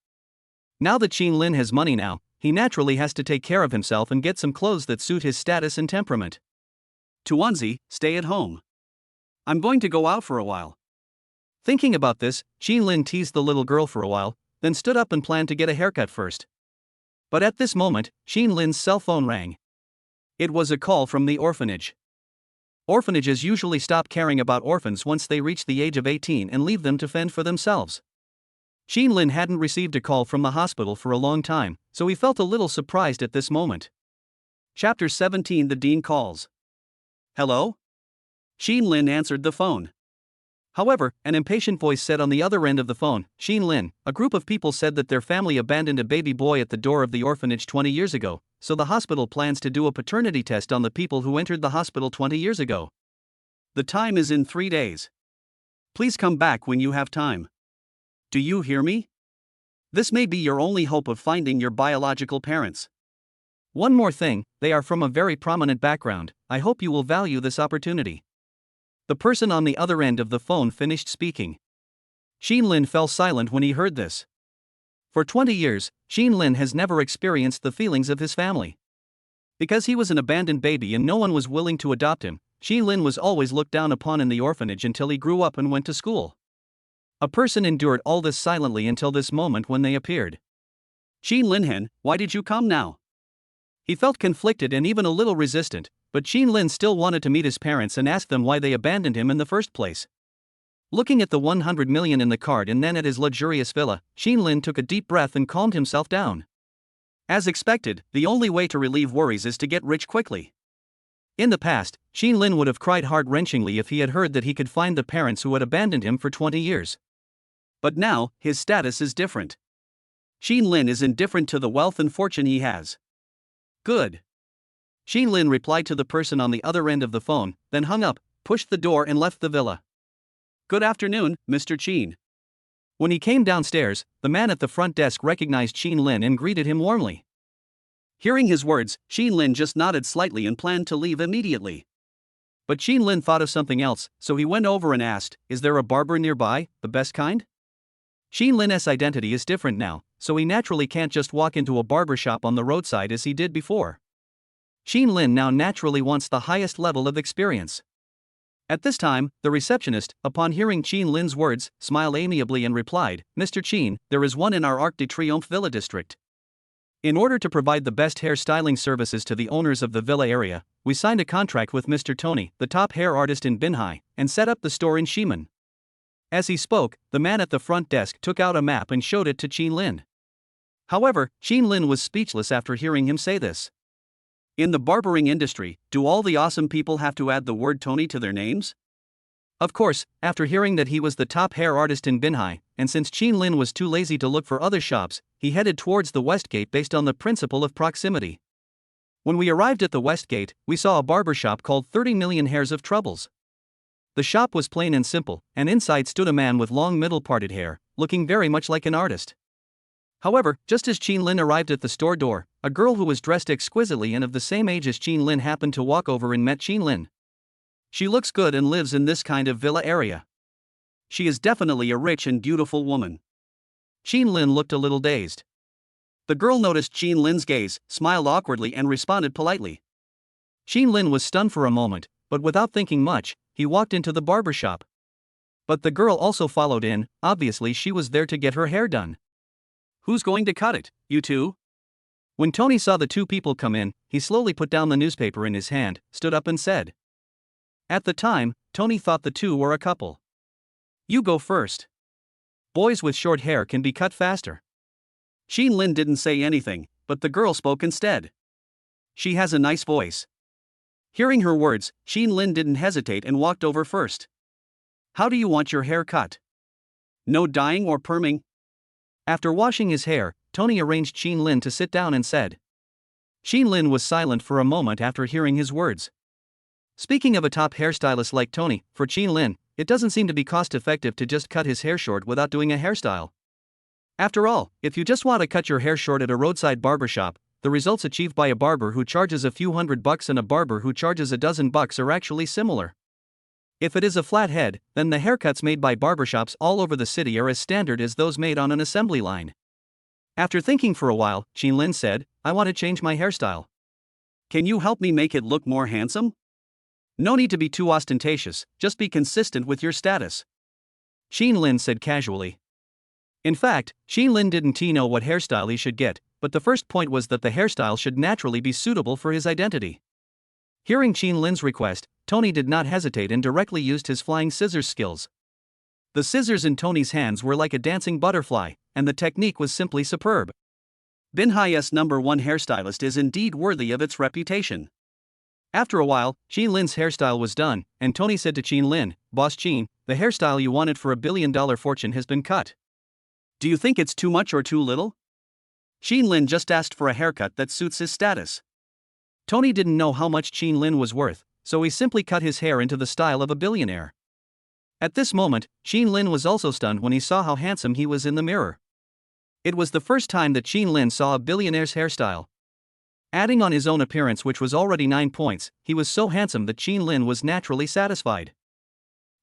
Now that Qin Lin has money now, he naturally has to take care of himself and get some clothes that suit his status and temperament. Tuanzi, stay at home. I'm going to go out for a while. Thinking about this, Qin Lin teased the little girl for a while, then stood up and planned to get a haircut first. But at this moment, Qin Lin's cell phone rang. It was a call from the orphanage. Orphanages usually stop caring about orphans once they reach the age of 18 and leave them to fend for themselves. Qin Lin hadn't received a call from the hospital for a long time, so he felt a little surprised at this moment. Chapter 17 The Dean Calls. Hello? Qin Lin answered the phone. However, an impatient voice said on the other end of the phone, Qin Lin, a group of people said that their family abandoned a baby boy at the door of the orphanage 20 years ago, so the hospital plans to do a paternity test on the people who entered the hospital 20 years ago. The time is in 3 days. Please come back when you have time. Do you hear me? This may be your only hope of finding your biological parents. One more thing, they are from a very prominent background. I hope you will value this opportunity. The person on the other end of the phone finished speaking. Qin Lin fell silent when he heard this. For 20 years, Qin Lin has never experienced the feelings of his family. Because he was an abandoned baby and no one was willing to adopt him, Qin Lin was always looked down upon in the orphanage until he grew up and went to school. A person endured all this silently until this moment when they appeared. Qin Linhen, why did you come now? He felt conflicted and even a little resistant, but Qin Lin still wanted to meet his parents and ask them why they abandoned him in the first place. Looking at the 100 million in the card and then at his luxurious villa, Qin Lin took a deep breath and calmed himself down. As expected, the only way to relieve worries is to get rich quickly. In the past, Qin Lin would have cried heart-wrenchingly if he had heard that he could find the parents who had abandoned him for 20 years. But now, his status is different. Qin Lin is indifferent to the wealth and fortune he has. Good. Qin Lin replied to the person on the other end of the phone, then hung up, pushed the door and left the villa. Good afternoon, Mr. Qin. When he came downstairs, the man at the front desk recognized Qin Lin and greeted him warmly. Hearing his words, Qin Lin just nodded slightly and planned to leave immediately. But Qin Lin thought of something else, so he went over and asked, "Is there a barber nearby, the best kind?" Qin Lin's identity is different now, so he naturally can't just walk into a barber shop on the roadside as he did before. Qin Lin now naturally wants the highest level of experience. At this time, the receptionist, upon hearing Qin Lin's words, smiled amiably and replied, "Mr. Qin, there is one in our Arc de Triomphe Villa district. In order to provide the best hair styling services to the owners of the villa area, we signed a contract with Mr. Tony, the top hair artist in Binhai, and set up the store in Ximen." As he spoke, the man at the front desk took out a map and showed it to Qin Lin. However, Qin Lin was speechless after hearing him say this. In the barbering industry, do all the awesome people have to add the word Tony to their names? Of course, after hearing that he was the top hair artist in Binhai, and since Qin Lin was too lazy to look for other shops, he headed towards the West Gate based on the principle of proximity. When we arrived at the West Gate, we saw a barber shop called 30 Million Hairs of Troubles. The shop was plain and simple, and inside stood a man with long middle-parted hair, looking very much like an artist. However, just as Qin Lin arrived at the store door, a girl who was dressed exquisitely and of the same age as Qin Lin happened to walk over and met Qin Lin. She looks good and lives in this kind of villa area. She is definitely a rich and beautiful woman. Qin Lin looked a little dazed. The girl noticed Qin Lin's gaze, smiled awkwardly and responded politely. Qin Lin was stunned for a moment, but without thinking much, he walked into the barber shop. But the girl also followed in, obviously she was there to get her hair done. Who's going to cut it, you two? When Tony saw the two people come in, he slowly put down the newspaper in his hand, stood up and said. At the time, Tony thought the two were a couple. You go first. Boys with short hair can be cut faster. Qin Lin didn't say anything, but the girl spoke instead. She has a nice voice. Hearing her words, Qin Lin didn't hesitate and walked over first. How do you want your hair cut? No dyeing or perming? After washing his hair, Tony arranged Qin Lin to sit down and said. Qin Lin was silent for a moment after hearing his words. Speaking of a top hairstylist like Tony, for Qin Lin, it doesn't seem to be cost-effective to just cut his hair short without doing a hairstyle. After all, if you just want to cut your hair short at a roadside barbershop, the results achieved by a barber who charges a few $100 and a barber who charges $12 are actually similar. If it is a flat head, then the haircuts made by barbershops all over the city are as standard as those made on an assembly line. After thinking for a while, Qin Lin said, I want to change my hairstyle. Can you help me make it look more handsome? No need to be too ostentatious, just be consistent with your status. Qin Lin said casually. In fact, Qin Lin didn't know what hairstyle he should get, but the first point was that the hairstyle should naturally be suitable for his identity. Hearing Qin Lin's request, Tony did not hesitate and directly used his flying scissors skills. The scissors in Tony's hands were like a dancing butterfly, and the technique was simply superb. Binhai's #1 hairstylist is indeed worthy of its reputation. After a while, Qin Lin's hairstyle was done, and Tony said to Qin Lin, Boss Qin, the hairstyle you wanted for $1 billion fortune has been cut. Do you think it's too much or too little? Qin Lin just asked for a haircut that suits his status. Tony didn't know how much Qin Lin was worth, so he simply cut his hair into the style of a billionaire. At this moment, Qin Lin was also stunned when he saw how handsome he was in the mirror. It was the first time that Qin Lin saw a billionaire's hairstyle. Adding on his own appearance, which was already 9 points, he was so handsome that Qin Lin was naturally satisfied.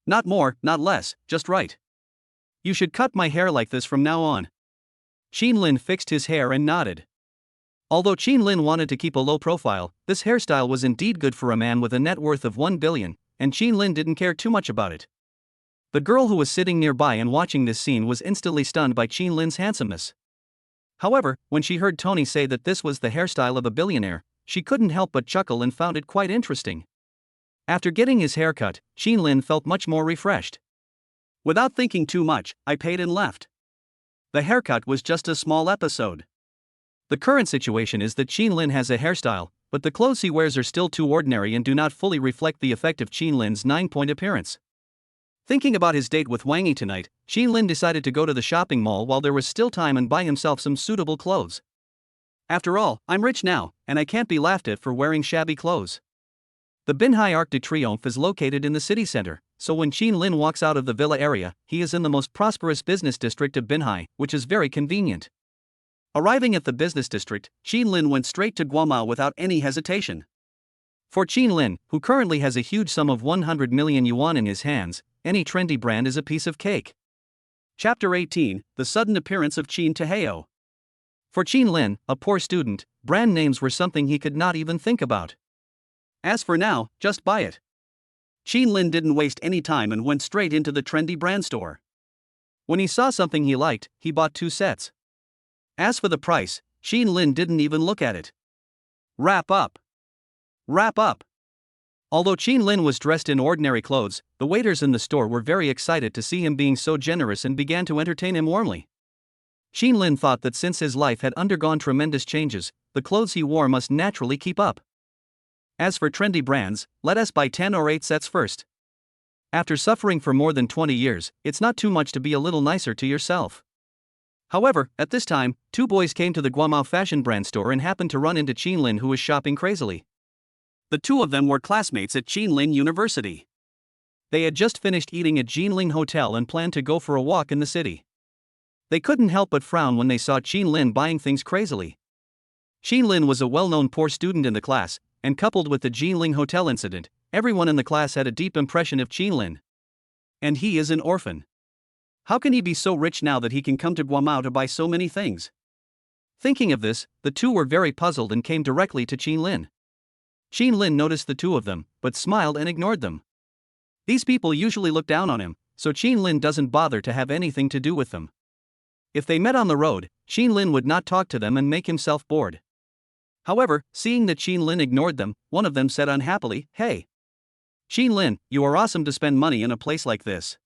Not more, not less, just right. You should cut my hair like this from now on. Qin Lin fixed his hair and nodded. Although Qin Lin wanted to keep a low profile, this hairstyle was indeed good for a man with a net worth of $1 billion, and Qin Lin didn't care too much about it. The girl who was sitting nearby and watching this scene was instantly stunned by Qin Lin's handsomeness. However, when she heard Tony say that this was the hairstyle of a billionaire, she couldn't help but chuckle and found it quite interesting. After getting his hair cut, Qin Lin felt much more refreshed. Without thinking too much, I paid and left. The haircut was just a small episode. The current situation is that Qin Lin has a hairstyle, but the clothes he wears are still too ordinary and do not fully reflect the effect of Qin Lin's 9-point appearance. Thinking about his date with Wang Yi tonight, Qin Lin decided to go to the shopping mall while there was still time and buy himself some suitable clothes. After all, I'm rich now, and I can't be laughed at for wearing shabby clothes. The Binhai Arc de Triomphe is located in the city center, so when Qin Lin walks out of the villa area, he is in the most prosperous business district of Binhai, which is very convenient. Arriving at the business district, Qin Lin went straight to Guamao without any hesitation. For Qin Lin, who currently has a huge sum of 100 million yuan in his hands, any trendy brand is a piece of cake. Chapter 18, The Sudden Appearance of Qin Taheo. For Qin Lin, a poor student, brand names were something he could not even think about. As for now, just buy it. Qin Lin didn't waste any time and went straight into the trendy brand store. When he saw something he liked, he bought 2 sets. As for the price, Qin Lin didn't even look at it. Wrap up! Wrap up! Although Qin Lin was dressed in ordinary clothes, the waiters in the store were very excited to see him being so generous and began to entertain him warmly. Qin Lin thought that since his life had undergone tremendous changes, the clothes he wore must naturally keep up. As for trendy brands, let us buy 10 or 8 sets first. After suffering for more than 20 years, it's not too much to be a little nicer to yourself. However, at this time, 2 boys came to the Guamao fashion brand store and happened to run into Qin Lin, who was shopping crazily. The 2 of them were classmates at Qin Lin University. They had just finished eating at Jinling Hotel and planned to go for a walk in the city. They couldn't help but frown when they saw Qin Lin buying things crazily. Qin Lin was a well-known poor student in the class, and coupled with the Jinling Hotel incident, everyone in the class had a deep impression of Qin Lin. And he is an orphan. How can he be so rich now that he can come to Guamao to buy so many things? Thinking of this, the 2 were very puzzled and came directly to Qin Lin. Qin Lin noticed the 2 of them, but smiled and ignored them. These people usually look down on him, so Qin Lin doesn't bother to have anything to do with them. If they met on the road, Qin Lin would not talk to them and make himself bored. However, seeing that Qin Lin ignored them, one of them said unhappily, "Hey, Qin Lin, you are awesome to spend money in a place like this.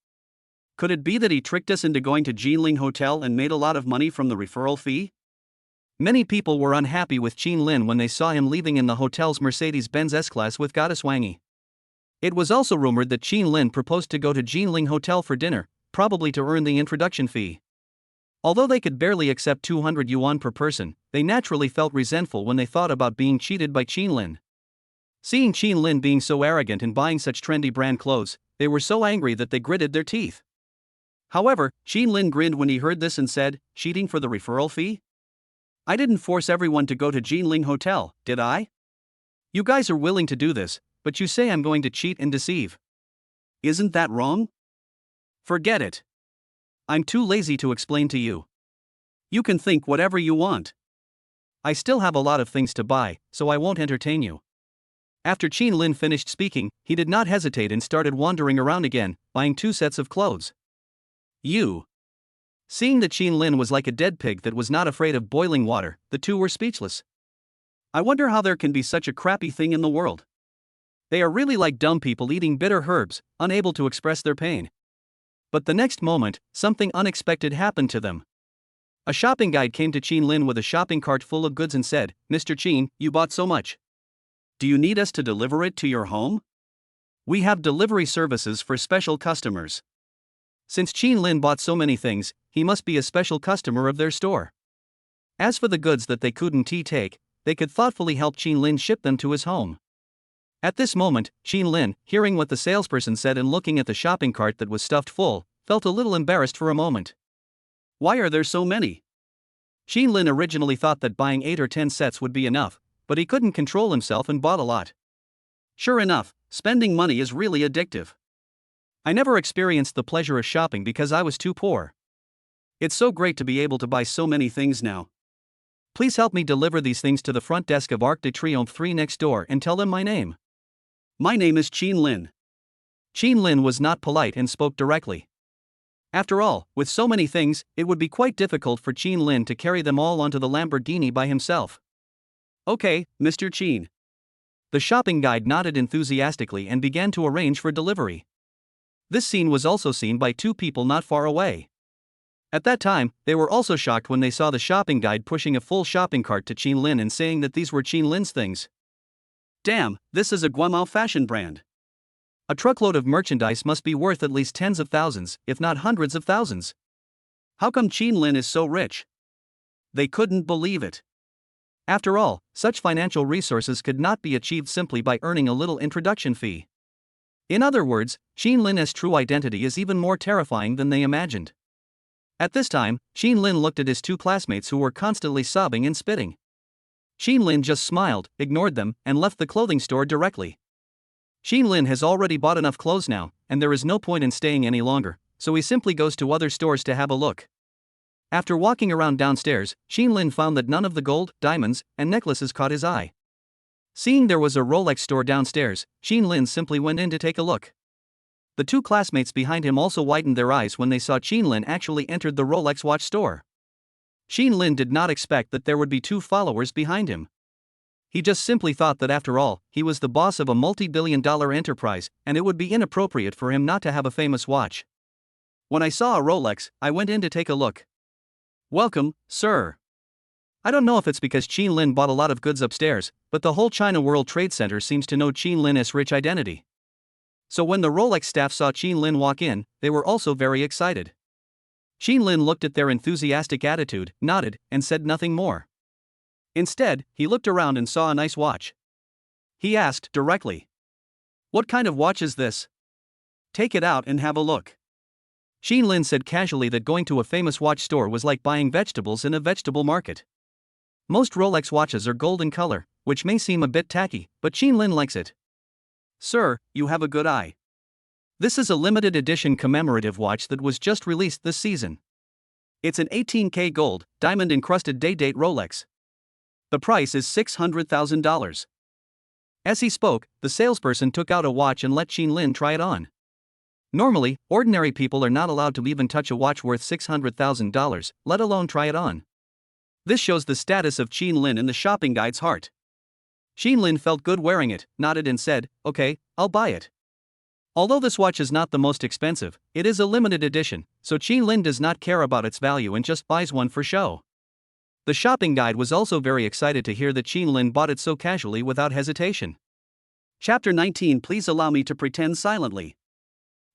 Could it be that he tricked us into going to Jinling Hotel and made a lot of money from the referral fee?" Many people were unhappy with Qin Lin when they saw him leaving in the hotel's Mercedes-Benz S-Class with Goddess Wangi. It was also rumored that Qin Lin proposed to go to Jinling Hotel for dinner, probably to earn the introduction fee. Although they could barely accept 200 yuan per person, they naturally felt resentful when they thought about being cheated by Qin Lin. Seeing Qin Lin being so arrogant and buying such trendy brand clothes, they were so angry that they gritted their teeth. However, Qin Lin grinned when he heard this and said, "Cheating for the referral fee? I didn't force everyone to go to Jinling Hotel, did I? You guys are willing to do this, but you say I'm going to cheat and deceive. Isn't that wrong? Forget it. I'm too lazy to explain to you. You can think whatever you want. I still have a lot of things to buy, so I won't entertain you." After Qin Lin finished speaking, he did not hesitate and started wandering around again, buying 2 sets of clothes. You. Seeing that Qin Lin was like a dead pig that was not afraid of boiling water, the 2 were speechless. I wonder how there can be such a crappy thing in the world. They are really like dumb people eating bitter herbs, unable to express their pain. But the next moment, something unexpected happened to them. A shopping guide came to Qin Lin with a shopping cart full of goods and said, "Mr. Qin, you bought so much. Do you need us to deliver it to your home? We have delivery services for special customers." Since Qin Lin bought so many things, he must be a special customer of their store. As for the goods that they couldn't take, they could thoughtfully help Qin Lin ship them to his home. At this moment, Qin Lin, hearing what the salesperson said and looking at the shopping cart that was stuffed full, felt a little embarrassed for a moment. Why are there so many? Qin Lin originally thought that buying 8 or 10 sets would be enough, but he couldn't control himself and bought a lot. Sure enough, spending money is really addictive. I never experienced the pleasure of shopping because I was too poor. It's so great to be able to buy so many things now. Please help me deliver these things to the front desk of Arc de Triomphe 3 next door and tell them my name. My name is Qin Lin. Qin Lin was not polite and spoke directly. After all, with so many things, it would be quite difficult for Qin Lin to carry them all onto the Lamborghini by himself. Okay, Mr. Qin. The shopping guide nodded enthusiastically and began to arrange for delivery. This scene was also seen by 2 people not far away. At that time, they were also shocked when they saw the shopping guide pushing a full shopping cart to Qin Lin and saying that these were Qin Lin's things. Damn, this is a Guamao fashion brand. A truckload of merchandise must be worth at least tens of thousands, if not hundreds of thousands. How come Qin Lin is so rich? They couldn't believe it. After all, such financial resources could not be achieved simply by earning a little introduction fee. In other words, Qin Lin's true identity is even more terrifying than they imagined. At this time, Qin Lin looked at his 2 classmates who were constantly sobbing and spitting. Qin Lin just smiled, ignored them, and left the clothing store directly. Qin Lin has already bought enough clothes now, and there is no point in staying any longer, so he simply goes to other stores to have a look. After walking around downstairs, Qin Lin found that none of the gold, diamonds, and necklaces caught his eye. Seeing there was a Rolex store downstairs, Qin Lin simply went in to take a look. The two classmates behind him also widened their eyes when they saw Qin Lin actually entered the Rolex watch store. Qin Lin did not expect that there would be two followers behind him. He just simply thought that after all, he was the boss of a multi-billion-dollar enterprise, and it would be inappropriate for him not to have a famous watch. When I saw a Rolex, I went in to take a look. Welcome, sir. I don't know if it's because Qin Lin bought a lot of goods upstairs, but the whole China World Trade Center seems to know Qin Lin's rich identity. So when the Rolex staff saw Qin Lin walk in, they were also very excited. Qin Lin looked at their enthusiastic attitude, nodded, and said nothing more. Instead, he looked around and saw a nice watch. He asked directly, "What kind of watch is this? Take it out and have a look." Qin Lin said casually that going to a famous watch store was like buying vegetables in a vegetable market. Most Rolex watches are gold in color, which may seem a bit tacky, but Qin Lin likes it. "Sir, you have a good eye. This is a limited edition commemorative watch that was just released this season. It's an 18K gold, diamond-encrusted day-date Rolex. The price is $600,000. As he spoke, the salesperson took out a watch and let Qin Lin try it on. Normally, ordinary people are not allowed to even touch a watch worth $600,000, let alone try it on. This shows the status of Qin Lin in the shopping guide's heart. Qin Lin felt good wearing it, nodded and said, "Okay, I'll buy it." Although this watch is not the most expensive, it is a limited edition, so Qin Lin does not care about its value and just buys one for show. The shopping guide was also very excited to hear that Qin Lin bought it so casually without hesitation. Chapter 19. Please allow me to pretend silently.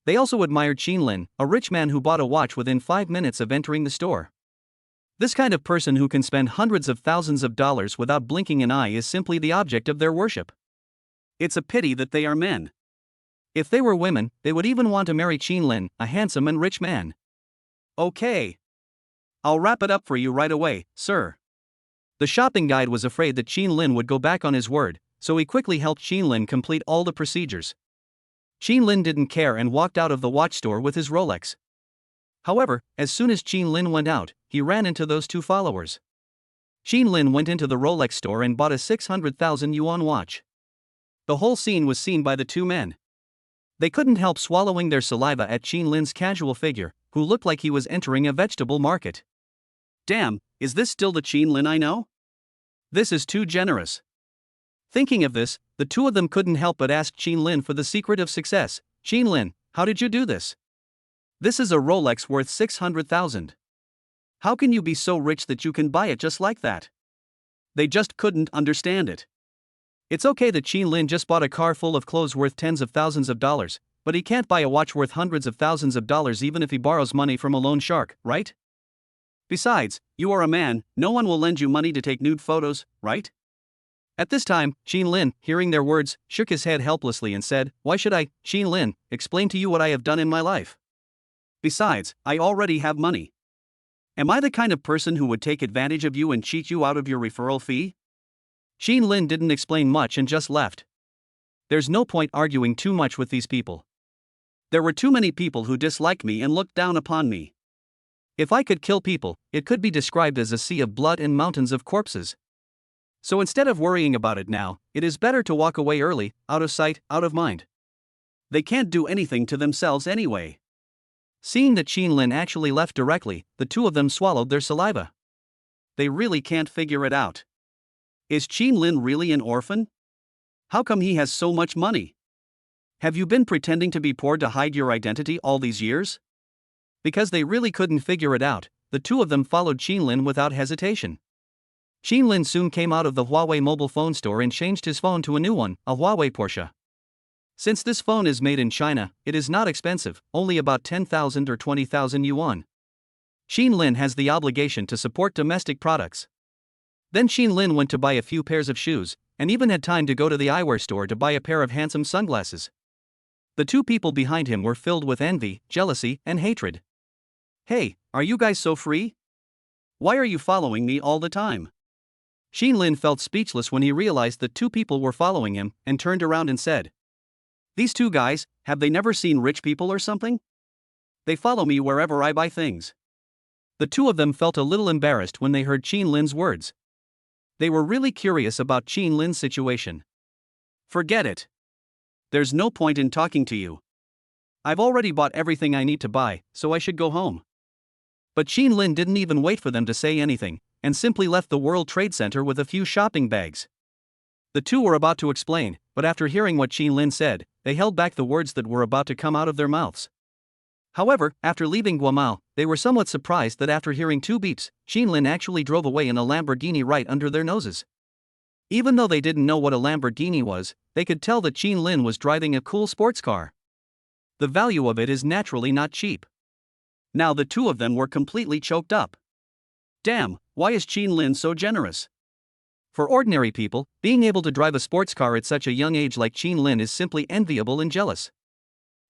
They also admired Qin Lin, a rich man who bought a watch within 5 minutes of entering the store. This kind of person who can spend hundreds of thousands of dollars without blinking an eye is simply the object of their worship. It's a pity that they are men. If they were women, they would even want to marry Qin Lin, a handsome and rich man. "Okay. I'll wrap it up for you right away, sir." The shopping guide was afraid that Qin Lin would go back on his word, so he quickly helped Qin Lin complete all the procedures. Qin Lin didn't care and walked out of the watch store with his Rolex. However, as soon as Qin Lin went out, he ran into those two followers. Qin Lin went into the Rolex store and bought a 600,000 yuan watch. The whole scene was seen by the two men. They couldn't help swallowing their saliva at Qin Lin's casual figure, who looked like he was entering a vegetable market. Damn, is this still the Qin Lin I know? This is too generous. Thinking of this, the two of them couldn't help but ask Qin Lin for the secret of success. "Qin Lin, how did you do this? This is a Rolex worth 600,000. How can you be so rich that you can buy it just like that?" They just couldn't understand it. It's okay that Qin Lin just bought a car full of clothes worth tens of thousands of dollars, but he can't buy a watch worth hundreds of thousands of dollars even if he borrows money from a loan shark, right? Besides, you are a man, no one will lend you money to take nude photos, right? At this time, Qin Lin, hearing their words, shook his head helplessly and said, "Why should I, Qin Lin, explain to you what I have done in my life? Besides, I already have money. Am I the kind of person who would take advantage of you and cheat you out of your referral fee?" Qin Lin didn't explain much and just left. There's no point arguing too much with these people. There were too many people who disliked me and looked down upon me. If I could kill people, it could be described as a sea of blood and mountains of corpses. So instead of worrying about it now, it is better to walk away early, out of sight, out of mind. They can't do anything to themselves anyway. Seeing that Qin Lin actually left directly, the two of them swallowed their saliva. They really can't figure it out. Is Qin Lin really an orphan? How come he has so much money? Have you been pretending to be poor to hide your identity all these years? Because they really couldn't figure it out, the two of them followed Qin Lin without hesitation. Qin Lin soon came out of the Huawei mobile phone store and changed his phone to a new one, a Huawei Porsche. Since this phone is made in China, it is not expensive, only about 10,000 or 20,000 yuan. Qin Lin has the obligation to support domestic products. Then Qin Lin went to buy a few pairs of shoes, and even had time to go to the eyewear store to buy a pair of handsome sunglasses. The two people behind him were filled with envy, jealousy, and hatred. "Hey, are you guys so free? Why are you following me all the time?" Qin Lin felt speechless when he realized that two people were following him, and turned around and said, "These two guys, have they never seen rich people or something? They follow me wherever I buy things." The two of them felt a little embarrassed when they heard Qin Lin's words. They were really curious about Qin Lin's situation. Forget it. There's no point in talking to you. I've already bought everything I need to buy, so I should go home. But Qin Lin didn't even wait for them to say anything, and simply left the World Trade Center with a few shopping bags. The two were about to explain, but after hearing what Qin Lin said, they held back the words that were about to come out of their mouths. However, after leaving Guamao, they were somewhat surprised that after hearing two beeps, Qin Lin actually drove away in a Lamborghini right under their noses. Even though they didn't know what a Lamborghini was, they could tell that Qin Lin was driving a cool sports car. The value of it is naturally not cheap. Now the two of them were completely choked up. Damn, why is Qin Lin so generous? For ordinary people, being able to drive a sports car at such a young age like Qin Lin is simply enviable and jealous.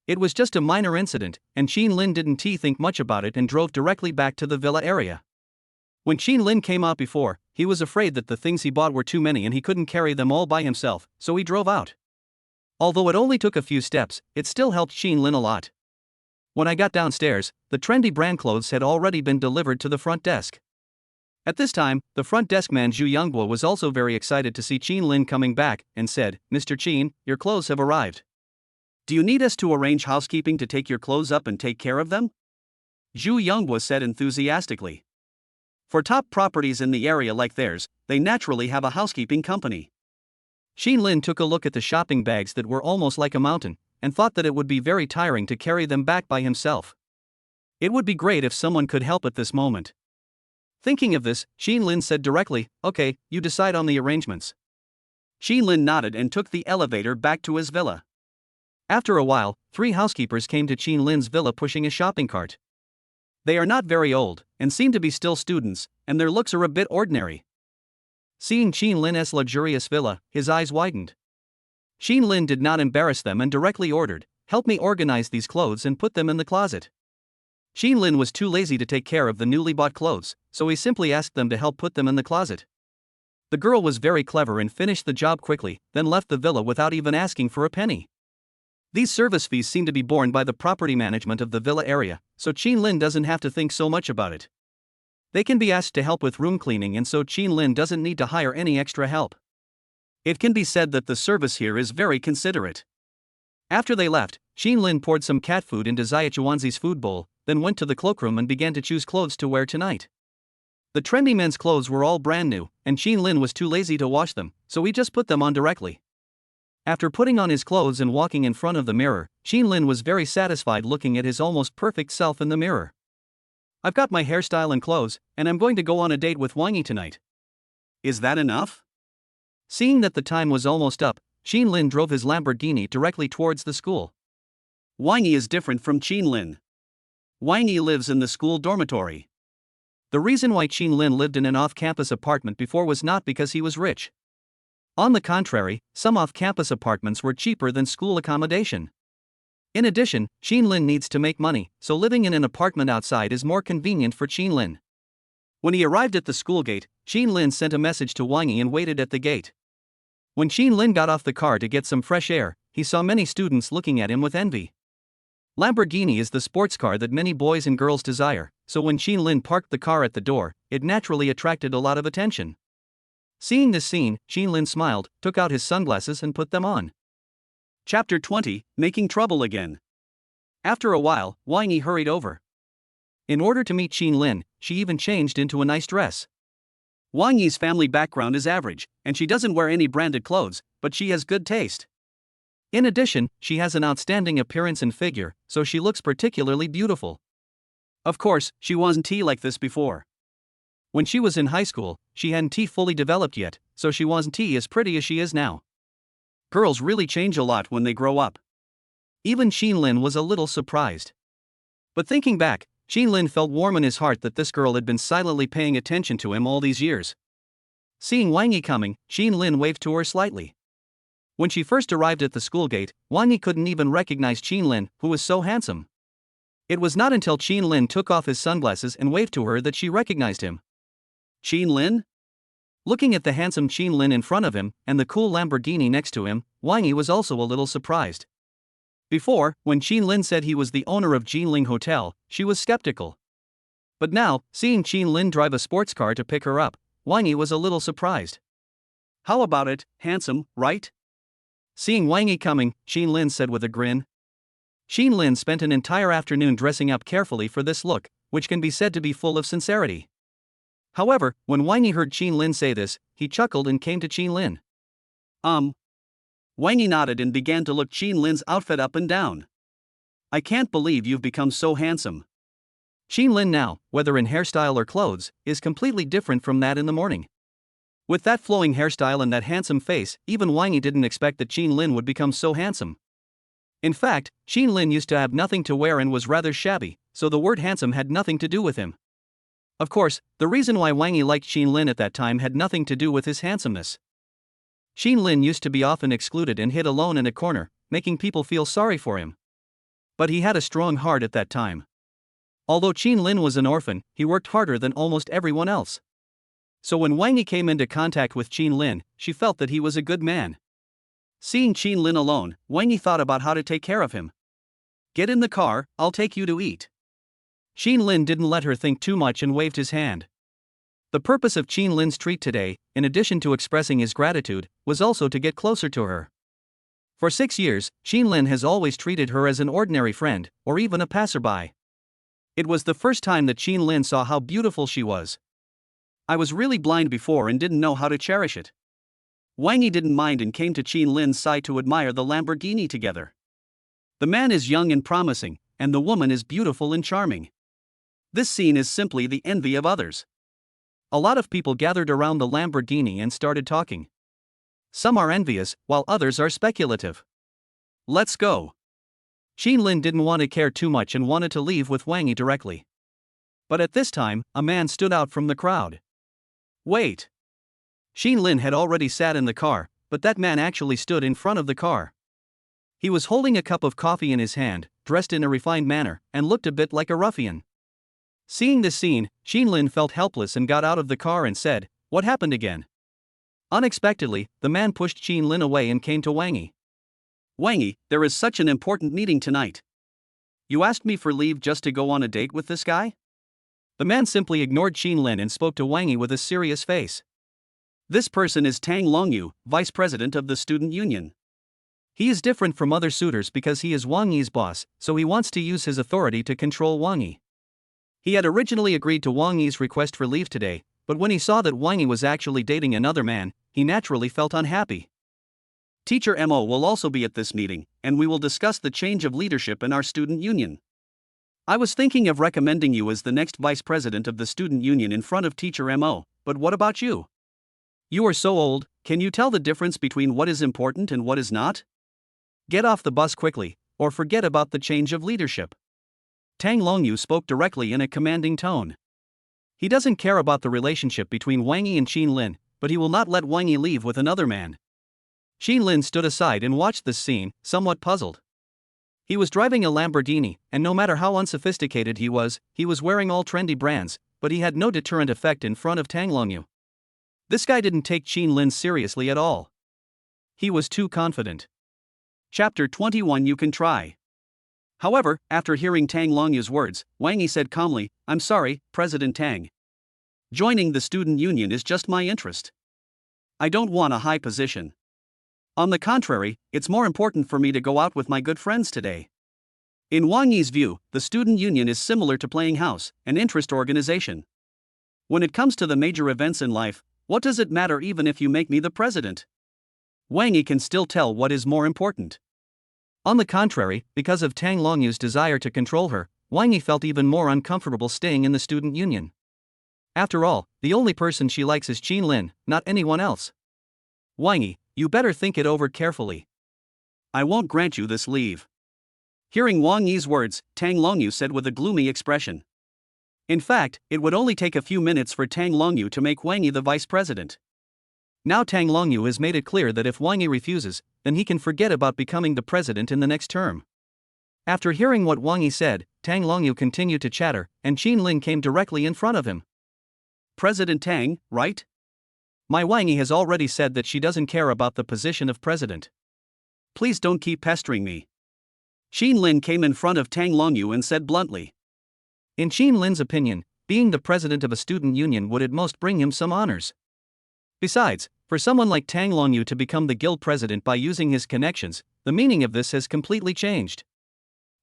It was just a minor incident, and Qin Lin didn't think much about it and drove directly back to the villa area. When Qin Lin came out before, he was afraid that the things he bought were too many and he couldn't carry them all by himself, so he drove out. Although it only took a few steps, it still helped Qin Lin a lot. When I got downstairs, the trendy brand clothes had already been delivered to the front desk. At this time, the front desk man Zhu Yongbo was also very excited to see Qin Lin coming back and said, "Mr. Qin, your clothes have arrived. Do you need us to arrange housekeeping to take your clothes up and take care of them?" Zhu Yongbo said enthusiastically. For top properties in the area like theirs, they naturally have a housekeeping company. Qin Lin took a look at the shopping bags that were almost like a mountain, and thought that it would be very tiring to carry them back by himself. It would be great if someone could help at this moment. Thinking of this, Qin Lin said directly, "Okay, you decide on the arrangements." Qin Lin nodded and took the elevator back to his villa. After a while, 3 housekeepers came to Qin Lin's villa pushing a shopping cart. They are not very old, and seem to be still students, and their looks are a bit ordinary. Seeing Qin Lin's luxurious villa, his eyes widened. Qin Lin did not embarrass them and directly ordered, "Help me organize these clothes and put them in the closet." Qin Lin was too lazy to take care of the newly bought clothes, so he simply asked them to help put them in the closet. The girl was very clever and finished the job quickly, then left the villa without even asking for a penny. These service fees seem to be borne by the property management of the villa area, so Qin Lin doesn't have to think so much about it. They can be asked to help with room cleaning, and so Qin Lin doesn't need to hire any extra help. It can be said that the service here is very considerate. After they left, Qin Lin poured some cat food into Xia Chuanzi's food bowl, then went to the cloakroom and began to choose clothes to wear tonight. The trendy men's clothes were all brand new, and Qin Lin was too lazy to wash them, so he just put them on directly. After putting on his clothes and walking in front of the mirror, Qin Lin was very satisfied looking at his almost perfect self in the mirror. "I've got my hairstyle and clothes, and I'm going to go on a date with Wang Yi tonight." Is that enough? Seeing that the time was almost up, Qin Lin drove his Lamborghini directly towards the school. Wang Yi is different from Qin Lin. Wang Yi lives in the school dormitory. The reason why Qin Lin lived in an off-campus apartment before was not because he was rich. On the contrary, some off-campus apartments were cheaper than school accommodation. In addition, Qin Lin needs to make money, so living in an apartment outside is more convenient for Qin Lin. When he arrived at the school gate, Qin Lin sent a message to Wang Yi and waited at the gate. When Qin Lin got off the car to get some fresh air, he saw many students looking at him with envy. Lamborghini is the sports car that many boys and girls desire, so when Qin Lin parked the car at the door, it naturally attracted a lot of attention. Seeing this scene, Qin Lin smiled, took out his sunglasses and put them on. Chapter 20, Making Trouble Again. After a while, Wang Yi hurried over. In order to meet Qin Lin, she even changed into a nice dress. Wang Yi's family background is average, and she doesn't wear any branded clothes, but she has good taste. In addition, she has an outstanding appearance and figure, so she looks particularly beautiful. Of course, she wasn't like this before. When she was in high school, she hadn't fully developed yet, so she wasn't as pretty as she is now. Girls really change a lot when they grow up. Even Qin Lin was a little surprised. But thinking back, Qin Lin felt warm in his heart that this girl had been silently paying attention to him all these years. Seeing Wang Yi coming, Qin Lin waved to her slightly. When she first arrived at the school gate, Wang Yi couldn't even recognize Qin Lin, who was so handsome. It was not until Qin Lin took off his sunglasses and waved to her that she recognized him. Qin Lin? Looking at the handsome Qin Lin in front of him, and the cool Lamborghini next to him, Wang Yi was also a little surprised. Before, when Qin Lin said he was the owner of Jinling Hotel, she was skeptical. But now, seeing Qin Lin drive a sports car to pick her up, Wang Yi was a little surprised. How about it, handsome, right? Seeing Wang Yi coming, Xin Lin said with a grin. Xin Lin spent an entire afternoon dressing up carefully for this look, which can be said to be full of sincerity. However, when Wang Yi heard Xin Lin say this, he chuckled and came to Xin Lin. Wang Yi nodded and began to look Xin Lin's outfit up and down. I can't believe you've become so handsome. Xin Lin now, whether in hairstyle or clothes, is completely different from that in the morning. With that flowing hairstyle and that handsome face, even Wang Yi didn't expect that Xin Lin would become so handsome. In fact, Xin Lin used to have nothing to wear and was rather shabby, so the word handsome had nothing to do with him. Of course, the reason why Wang Yi liked Xin Lin at that time had nothing to do with his handsomeness. Xin Lin used to be often excluded and hid alone in a corner, making people feel sorry for him. But he had a strong heart at that time. Although Xin Lin was an orphan, he worked harder than almost everyone else. So when Wang Yi came into contact with Xin Lin, she felt that he was a good man. Seeing Xin Lin alone, Wang Yi thought about how to take care of him. Get in the car, I'll take you to eat. Xin Lin didn't let her think too much and waved his hand. The purpose of Xin Lin's treat today, in addition to expressing his gratitude, was also to get closer to her. For 6 years, Xin Lin has always treated her as an ordinary friend, or even a passerby. It was the first time that Xin Lin saw how beautiful she was. I was really blind before and didn't know how to cherish it. Wang Yi didn't mind and came to Xin Lin's side to admire the Lamborghini together. The man is young and promising, and the woman is beautiful and charming. This scene is simply the envy of others. A lot of people gathered around the Lamborghini and started talking. Some are envious, while others are speculative. Let's go. Xin Lin didn't want to care too much and wanted to leave with Wang Yi directly. But at this time, a man stood out from the crowd. Wait. Xin Lin had already sat in the car, but that man actually stood in front of the car. He was holding a cup of coffee in his hand, dressed in a refined manner, and looked a bit like a ruffian. Seeing this scene, Xin Lin felt helpless and got out of the car and said, "What happened again?" Unexpectedly, the man pushed Xin Lin away and came to Wang Yi. Wang Yi, there is such an important meeting tonight. You asked me for leave just to go on a date with this guy? The man simply ignored Xin Lin and spoke to Wang Yi with a serious face. This person is Tang Longyu, vice president of the student union. He is different from other suitors because he is Wang Yi's boss, so he wants to use his authority to control Wang Yi. He had originally agreed to Wang Yi's request for leave today, but when he saw that Wang Yi was actually dating another man, he naturally felt unhappy. Teacher Mo will also be at this meeting, and we will discuss the change of leadership in our student union. I was thinking of recommending you as the next vice president of the student union in front of Teacher Mo, but what about you? You are so old, can you tell the difference between what is important and what is not? Get off the bus quickly, or forget about the change of leadership. Tang Longyu spoke directly in a commanding tone. He doesn't care about the relationship between Wang Yi and Xin Lin, but he will not let Wang Yi leave with another man. Xin Lin stood aside and watched this scene, somewhat puzzled. He was driving a Lamborghini, and no matter how unsophisticated he was wearing all trendy brands, but he had no deterrent effect in front of Tang Longyu. This guy didn't take Xin Lin seriously at all. He was too confident. Chapter 21 You can try. However, after hearing Tang Longyu's words, Wang Yi said calmly, I'm sorry, President Tang. Joining the student union is just my interest. I don't want a high position. On the contrary, it's more important for me to go out with my good friends today. In Wang Yi's view, the student union is similar to playing house, an interest organization. When it comes to the major events in life, what does it matter even if you make me the president? Wang Yi can still tell what is more important. On the contrary, because of Tang Longyu's desire to control her, Wang Yi felt even more uncomfortable staying in the student union. After all, the only person she likes is Xin Lin, not anyone else. Wang Yi, you better think it over carefully. I won't grant you this leave. Hearing Wang Yi's words, Tang Longyu said with a gloomy expression. In fact, it would only take a few minutes for Tang Longyu to make Wang Yi the vice president. Now Tang Longyu has made it clear that if Wang Yi refuses, then he can forget about becoming the president in the next term. After hearing what Wang Yi said, Tang Longyu continued to chatter, and Xin Lin came directly in front of him. President Tang, right? My Wang Yi has already said that she doesn't care about the position of president. Please don't keep pestering me. Xin Lin came in front of Tang Longyu and said bluntly. In Xin Lin's opinion, being the president of a student union would at most bring him some honors. Besides, for someone like Tang Longyu to become the guild president by using his connections, the meaning of this has completely changed.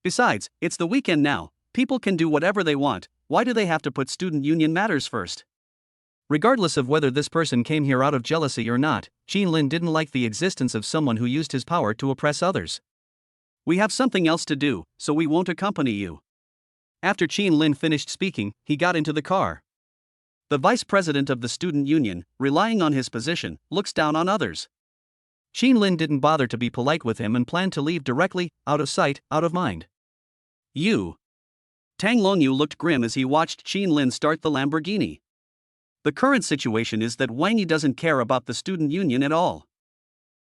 Besides, it's the weekend now, people can do whatever they want, why do they have to put student union matters first? Regardless of whether this person came here out of jealousy or not, Qin Lin didn't like the existence of someone who used his power to oppress others. We have something else to do, so we won't accompany you. After Qin Lin finished speaking, he got into the car. The vice president of the student union, relying on his position, looks down on others. Qin Lin didn't bother to be polite with him and planned to leave directly, out of sight, out of mind. You. Tang Longyu looked grim as he watched Qin Lin start the Lamborghini. The current situation is that Wang Yi doesn't care about the student union at all.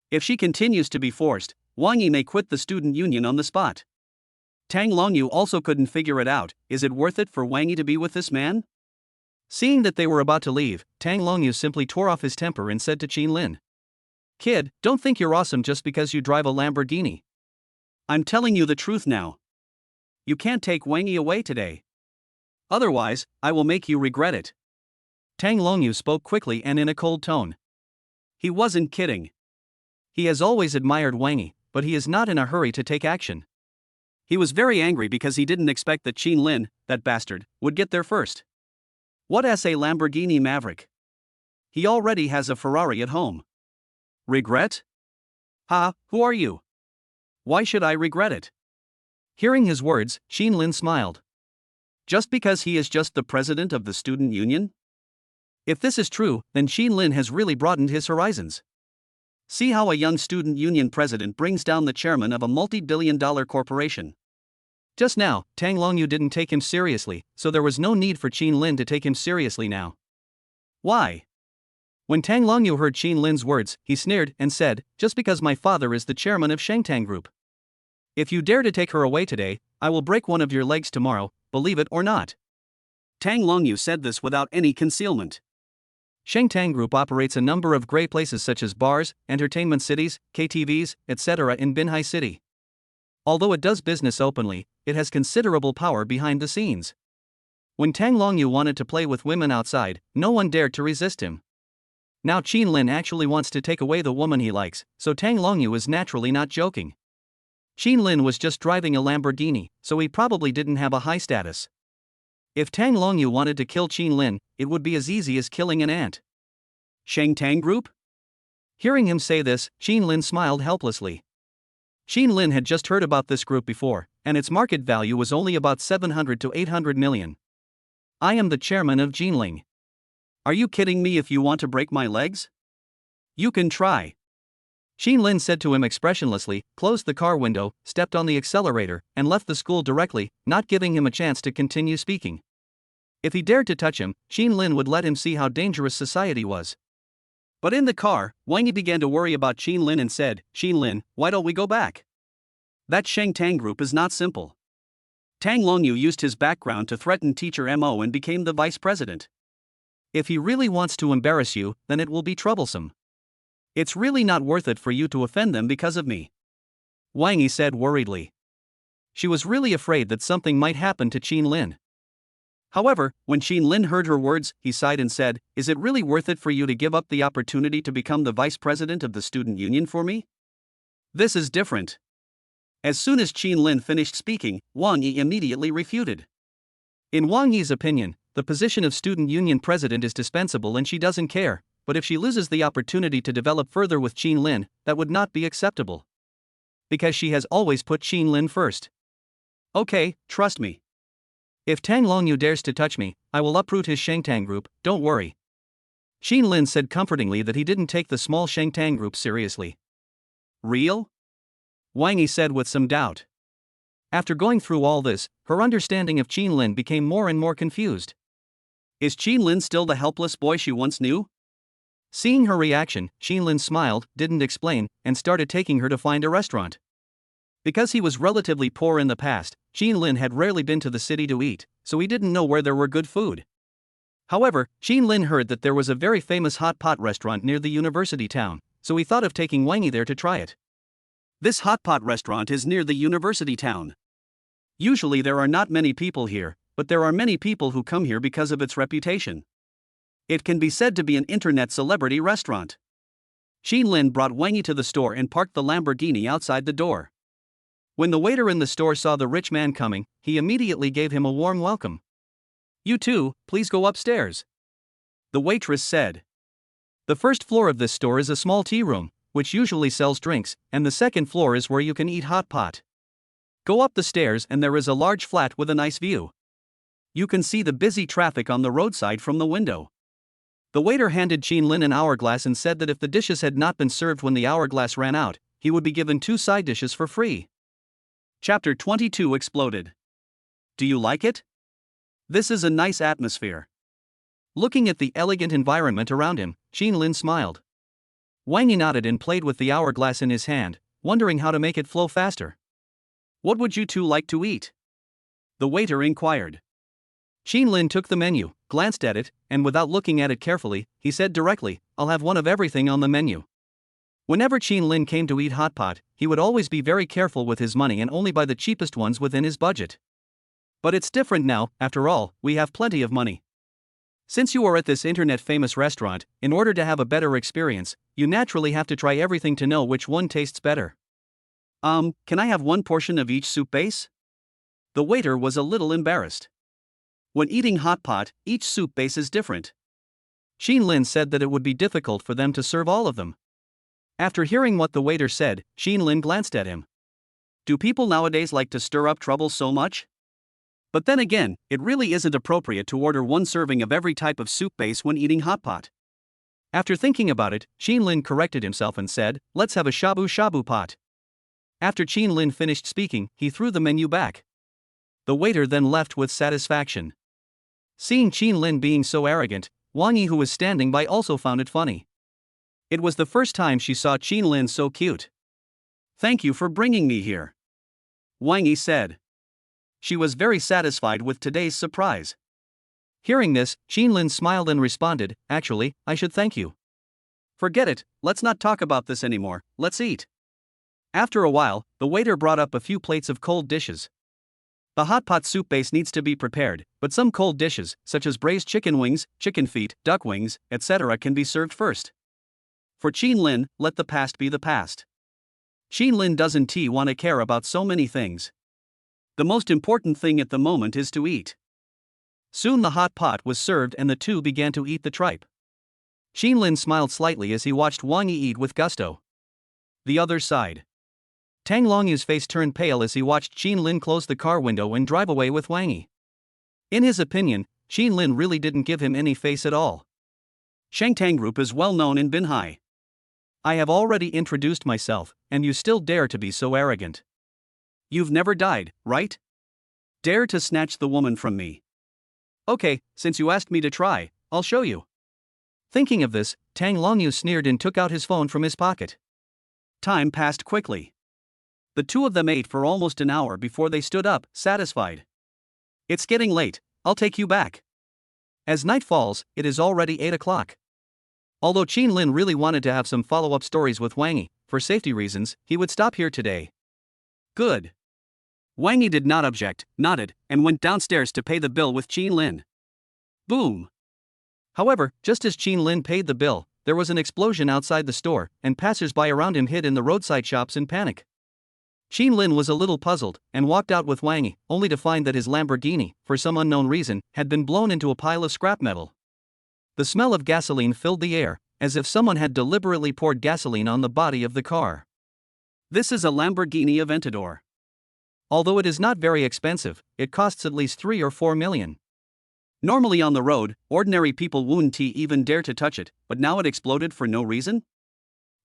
If she continues to be forced, Wang Yi may quit the student union on the spot. Tang Longyu also couldn't figure it out, is it worth it for Wang Yi to be with this man? Seeing that they were about to leave, Tang Longyu simply tore off his temper and said to Qin Lin, "Kid, don't think you're awesome just because you drive a Lamborghini. I'm telling you the truth now. You can't take Wang Yi away today. Otherwise, I will make you regret it." Tang Longyu spoke quickly and in a cold tone. He wasn't kidding. He has always admired Wang Yi, but he is not in a hurry to take action. He was very angry because he didn't expect that Qin Lin, that bastard, would get there first. What as a Lamborghini Maverick? He already has a Ferrari at home. Regret? Ha, who are you? Why should I regret it? Hearing his words, Qin Lin smiled. Just because he is just the president of the student union? If this is true, then Qin Lin has really broadened his horizons. See how a young student union president brings down the chairman of a multi-billion-dollar corporation. Just now, Tang Longyu didn't take him seriously, so there was no need for Qin Lin to take him seriously now. Why? When Tang Longyu heard Qin Lin's words, he sneered and said, "Just because my father is the chairman of Shengtang Group. If you dare to take her away today, I will break one of your legs tomorrow, believe it or not." Tang Longyu said this without any concealment. Shengtang Group operates a number of great places such as bars, entertainment cities, KTVs, etc. in Binhai City. Although it does business openly, it has considerable power behind the scenes. When Tang Longyu wanted to play with women outside, no one dared to resist him. Now Qin Lin actually wants to take away the woman he likes, so Tang Longyu is naturally not joking. Qin Lin was just driving a Lamborghini, so he probably didn't have a high status. If Tang Longyu wanted to kill Qin Lin, it would be as easy as killing an ant. Shengtang Group? Hearing him say this, Qin Lin smiled helplessly. Qin Lin had just heard about this group before, and its market value was only about 700 to 800 million. I am the chairman of Jinling. Are you kidding me if you want to break my legs? You can try. Qin Lin said to him expressionlessly, closed the car window, stepped on the accelerator, and left the school directly, not giving him a chance to continue speaking. If he dared to touch him, Qin Lin would let him see how dangerous society was. But in the car, Wang Yi began to worry about Qin Lin and said, "Qin Lin, why don't we go back? That Shengtang Group is not simple." Tang Longyu used his background to threaten Teacher Mo and became the vice president. If he really wants to embarrass you, then it will be troublesome. It's really not worth it for you to offend them because of me, Wang Yi said worriedly. She was really afraid that something might happen to Qin Lin. However, when Qin Lin heard her words, he sighed and said, "Is it really worth it for you to give up the opportunity to become the vice president of the student union for me? This is different." As soon as Qin Lin finished speaking, Wang Yi immediately refuted. In Wang Yi's opinion, the position of student union president is dispensable and she doesn't care, but if she loses the opportunity to develop further with Qin Lin, that would not be acceptable. Because she has always put Qin Lin first. Okay, trust me. If Tang Longyu dares to touch me, I will uproot his Shengtang Group, don't worry. Qin Lin said comfortingly that he didn't take the small Shengtang Group seriously. Real? Wang Yi said with some doubt. After going through all this, her understanding of Qin Lin became more and more confused. Is Qin Lin still the helpless boy she once knew? Seeing her reaction, Qin Lin smiled, didn't explain, and started taking her to find a restaurant. Because he was relatively poor in the past, Qin Lin had rarely been to the city to eat, so he didn't know where there were good food. However, Qin Lin heard that there was a very famous hot pot restaurant near the university town, so he thought of taking Wang Yi there to try it. This hot pot restaurant is near the university town. Usually there are not many people here, but there are many people who come here because of its reputation. It can be said to be an internet celebrity restaurant. Xin Lin brought Wang Yi to the store and parked the Lamborghini outside the door. When the waiter in the store saw the rich man coming, he immediately gave him a warm welcome. "You too, please go upstairs," the waitress said. The first floor of this store is a small tea room, which usually sells drinks, and the second floor is where you can eat hot pot. Go up the stairs and there is a large flat with a nice view. You can see the busy traffic on the roadside from the window. The waiter handed Xin Lin an hourglass and said that if the dishes had not been served when the hourglass ran out, he would be given 2 side dishes for free. Chapter 22 exploded. Do you like it? This is a nice atmosphere. Looking at the elegant environment around him, Xin Lin smiled. Wang Yi nodded and played with the hourglass in his hand, wondering how to make it flow faster. What would you two like to eat? The waiter inquired. Xin Lin took the menu, glanced at it, and without looking at it carefully, he said directly, "I'll have one of everything on the menu." Whenever Xin Lin came to eat hot pot, he would always be very careful with his money and only buy the cheapest ones within his budget. But it's different now, after all, we have plenty of money. Since you are at this internet-famous restaurant, in order to have a better experience, you naturally have to try everything to know which one tastes better. Can I have one portion of each soup base? The waiter was a little embarrassed. When eating hot pot, each soup base is different. Xin Lin said that it would be difficult for them to serve all of them. After hearing what the waiter said, Xin Lin glanced at him. Do people nowadays like to stir up trouble so much? But then again, it really isn't appropriate to order one serving of every type of soup base when eating hot pot. After thinking about it, Xin Lin corrected himself and said, "Let's have a shabu shabu pot." After Xin Lin finished speaking, he threw the menu back. The waiter then left with satisfaction. Seeing Xin Lin being so arrogant, Wang Yi, who was standing by, also found it funny. It was the first time she saw Xin Lin so cute. "Thank you for bringing me here," Wang Yi said. She was very satisfied with today's surprise. Hearing this, Xin Lin smiled and responded, "Actually, I should thank you." "Forget it, let's not talk about this anymore, let's eat." After a while, the waiter brought up a few plates of cold dishes. The hot pot soup base needs to be prepared, but some cold dishes, such as braised chicken wings, chicken feet, duck wings, etc., can be served first. For Xin Lin, let the past be the past. Xin Lin doesn't want to care about so many things. The most important thing at the moment is to eat. Soon the hot pot was served and the two began to eat the tripe. Xin Lin smiled slightly as he watched Wang Yi eat with gusto. The other side. Tang Longyu's face turned pale as he watched Xin Lin close the car window and drive away with Wang Yi. In his opinion, Xin Lin really didn't give him any face at all. Shangtang Group is well known in Binhai. I have already introduced myself, and you still dare to be so arrogant. You've never died, right? Dare to snatch the woman from me. Okay, since you asked me to try, I'll show you. Thinking of this, Tang Longyu sneered and took out his phone from his pocket. Time passed quickly. The two of them ate for almost an hour before they stood up, satisfied. It's getting late, I'll take you back. As night falls, it is already 8 o'clock. Although Xin Lin really wanted to have some follow-up stories with Wang Yi, for safety reasons, he would stop here today. Good. Wang Yi did not object, nodded, and went downstairs to pay the bill with Xin Lin. Boom. However, just as Xin Lin paid the bill, there was an explosion outside the store, and passers-by around him hid in the roadside shops in panic. Xin Lin was a little puzzled, and walked out with Wang Yi, only to find that his Lamborghini, for some unknown reason, had been blown into a pile of scrap metal. The smell of gasoline filled the air, as if someone had deliberately poured gasoline on the body of the car. This is a Lamborghini Aventador. Although it is not very expensive, it costs at least 3 or 4 million. Normally on the road, ordinary people wouldn't even dare to touch it, but now it exploded for no reason?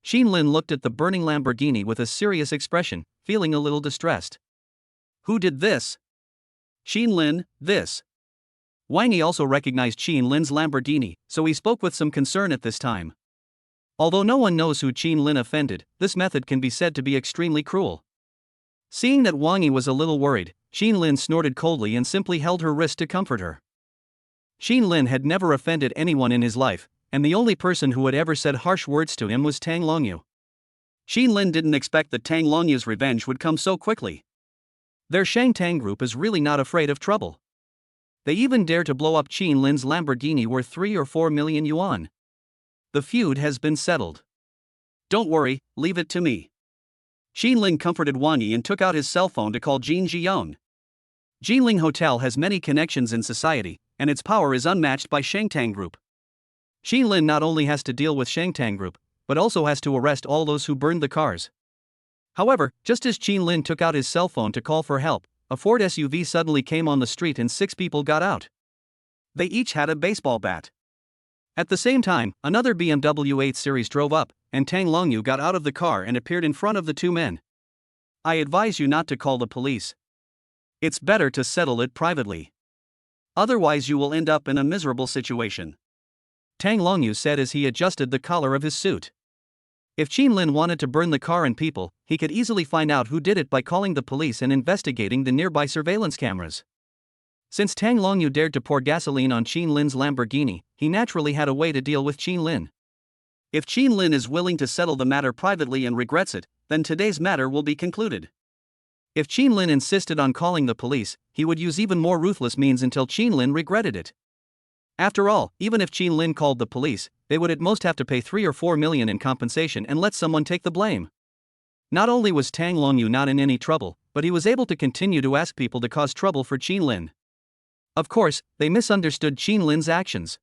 Xin Lin looked at the burning Lamborghini with a serious expression, feeling a little distressed. Who did this? Xin Lin, this. Wang Yi also recognized Xin Lin's Lamborghini, so he spoke with some concern at this time. Although no one knows who Xin Lin offended, this method can be said to be extremely cruel. Seeing that Wang Yi was a little worried, Xin Lin snorted coldly and simply held her wrist to comfort her. Xin Lin had never offended anyone in his life, and the only person who had ever said harsh words to him was Tang Longyu. Xin Lin didn't expect that Tang Longyu's revenge would come so quickly. Their Shangtang Group is really not afraid of trouble. They even dare to blow up Qin Lin's Lamborghini worth 3 or 4 million yuan. The feud has been settled. Don't worry, leave it to me. Qin comforted Wang Yi and took out his cell phone to call Jin Jiyoung. Jinling Hotel has many connections in society, and its power is unmatched by Shangtang Group. Qin not only has to deal with Shangtang Group, but also has to arrest all those who burned the cars. However, just as Qin took out his cell phone to call for help, a Ford SUV suddenly came on the street and 6 people got out. They each had a baseball bat. At the same time, another BMW 8 Series drove up, and Tang Longyu got out of the car and appeared in front of the 2 men. I advise you not to call the police. It's better to settle it privately. Otherwise you will end up in a miserable situation, Tang Longyu said as he adjusted the collar of his suit. If Qin wanted to burn the car and people, he could easily find out who did it by calling the police and investigating the nearby surveillance cameras. Since Tang Longyu dared to pour gasoline on Qin Lamborghini, he naturally had a way to deal with Qin. If Qin is willing to settle the matter privately and regrets it, then today's matter will be concluded. If Qin insisted on calling the police, he would use even more ruthless means until Qin regretted it. After all, even if Qin called the police, they would at most have to pay 3 or 4 million in compensation and let someone take the blame. Not only was Tang Longyu not in any trouble, but he was able to continue to ask people to cause trouble for Qin. Of course, they misunderstood Qin actions.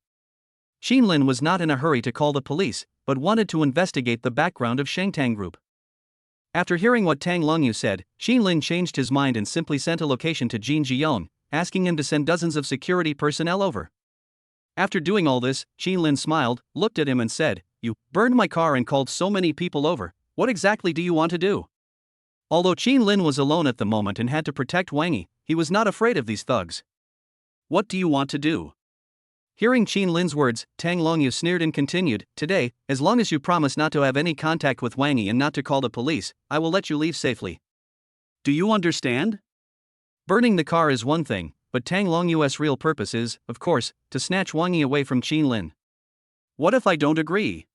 Qin was not in a hurry to call the police, but wanted to investigate the background of Shangtang Group. After hearing what Tang Longyu said, Qin changed his mind and simply sent a location to Jin Jiyoung, asking him to send dozens of security personnel over. After doing all this, Qin smiled, looked at him and said, "You burned my car and called so many people over, what exactly do you want to do?" Although Qin was alone at the moment and had to protect Wang Yi, he was not afraid of these thugs. "What do you want to do?" Hearing Qin words, Tang Longyu sneered and continued, "Today, as long as you promise not to have any contact with Wang Yi and not to call the police, I will let you leave safely. Do you understand?" Burning the car is one thing, but Tang Longyu's real purpose is, of course, to snatch Wang Yi away from Qin. "What if I don't agree?"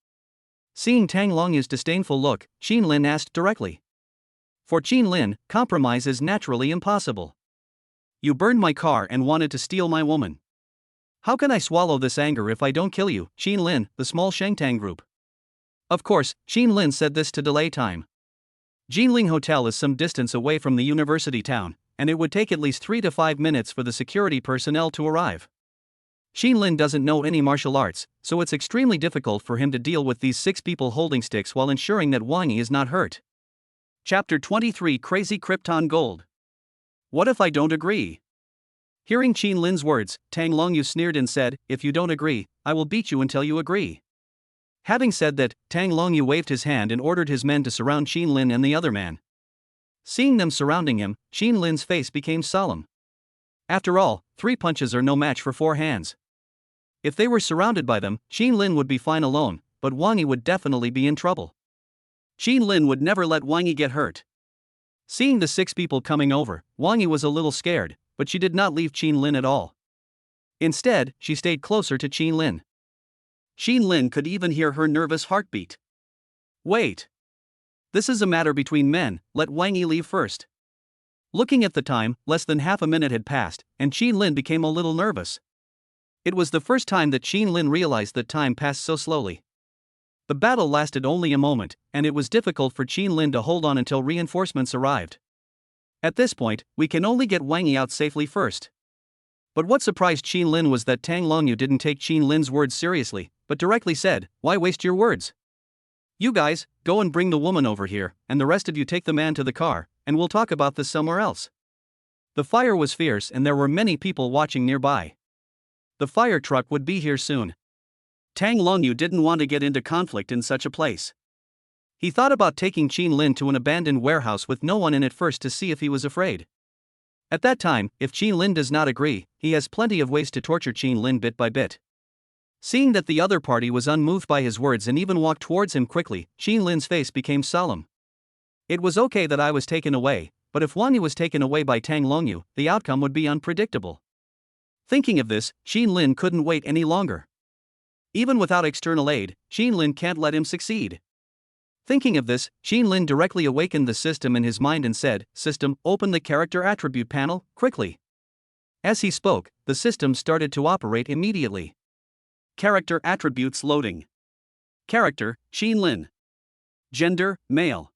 Seeing Tang Longyu's disdainful look, Qin asked directly. For Qin, compromise is naturally impossible. "You burned my car and wanted to steal my woman. How can I swallow this anger if I don't kill you, Qin, the small Shangtang Group?" Of course, Qin said this to delay time. Jinling Hotel is some distance away from the university town, and it would take at least 3 to 5 minutes for the security personnel to arrive. Qin doesn't know any martial arts, so it's extremely difficult for him to deal with these 6 people holding sticks while ensuring that Wang Yi is not hurt. Chapter 23 Crazy Krypton Gold. What if I don't agree? Hearing Qin words, Tang Longyu sneered and said, "If you don't agree, I will beat you until you agree." Having said that, Tang Longyu waved his hand and ordered his men to surround Qin and the other man. Seeing them surrounding him, Qin face became solemn. After all, 3 punches are no match for 4 hands. If they were surrounded by them, Qin would be fine alone, but Wang Yi would definitely be in trouble. Qin would never let Wang Yi get hurt. Seeing the 6 people coming over, Wang Yi was a little scared, but she did not leave Qin at all. Instead, she stayed closer to Qin. Qin could even hear her nervous heartbeat. "Wait. This is a matter between men, let Wang Yi leave first." Looking at the time, less than half a minute had passed, and Qin became a little nervous. It was the first time that Qin realized that time passed so slowly. The battle lasted only a moment, and it was difficult for Qin to hold on until reinforcements arrived. At this point, we can only get Wang Yi out safely first. But what surprised Qin was that Tang Longyu didn't take Qin's words seriously, but directly said, "Why waste your words? You guys, go and bring the woman over here, and the rest of you take the man to the car, and we'll talk about this somewhere else." The fire was fierce and there were many people watching nearby. The fire truck would be here soon. Tang Longyu didn't want to get into conflict in such a place. He thought about taking Qin to an abandoned warehouse with no one in it first to see if he was afraid. At that time, if Qin does not agree, he has plenty of ways to torture Qin bit by bit. Seeing that the other party was unmoved by his words and even walked towards him quickly, Qin's face became solemn. It was okay that I was taken away, but if Wang Yi was taken away by Tang Longyu, the outcome would be unpredictable. Thinking of this, Qin couldn't wait any longer. Even without external aid, Qin can't let him succeed. Thinking of this, Qin directly awakened the system in his mind and said, "System, open the character attribute panel, quickly." As he spoke, the system started to operate immediately. Character attributes loading. Character, Qin Lin. Gender, male.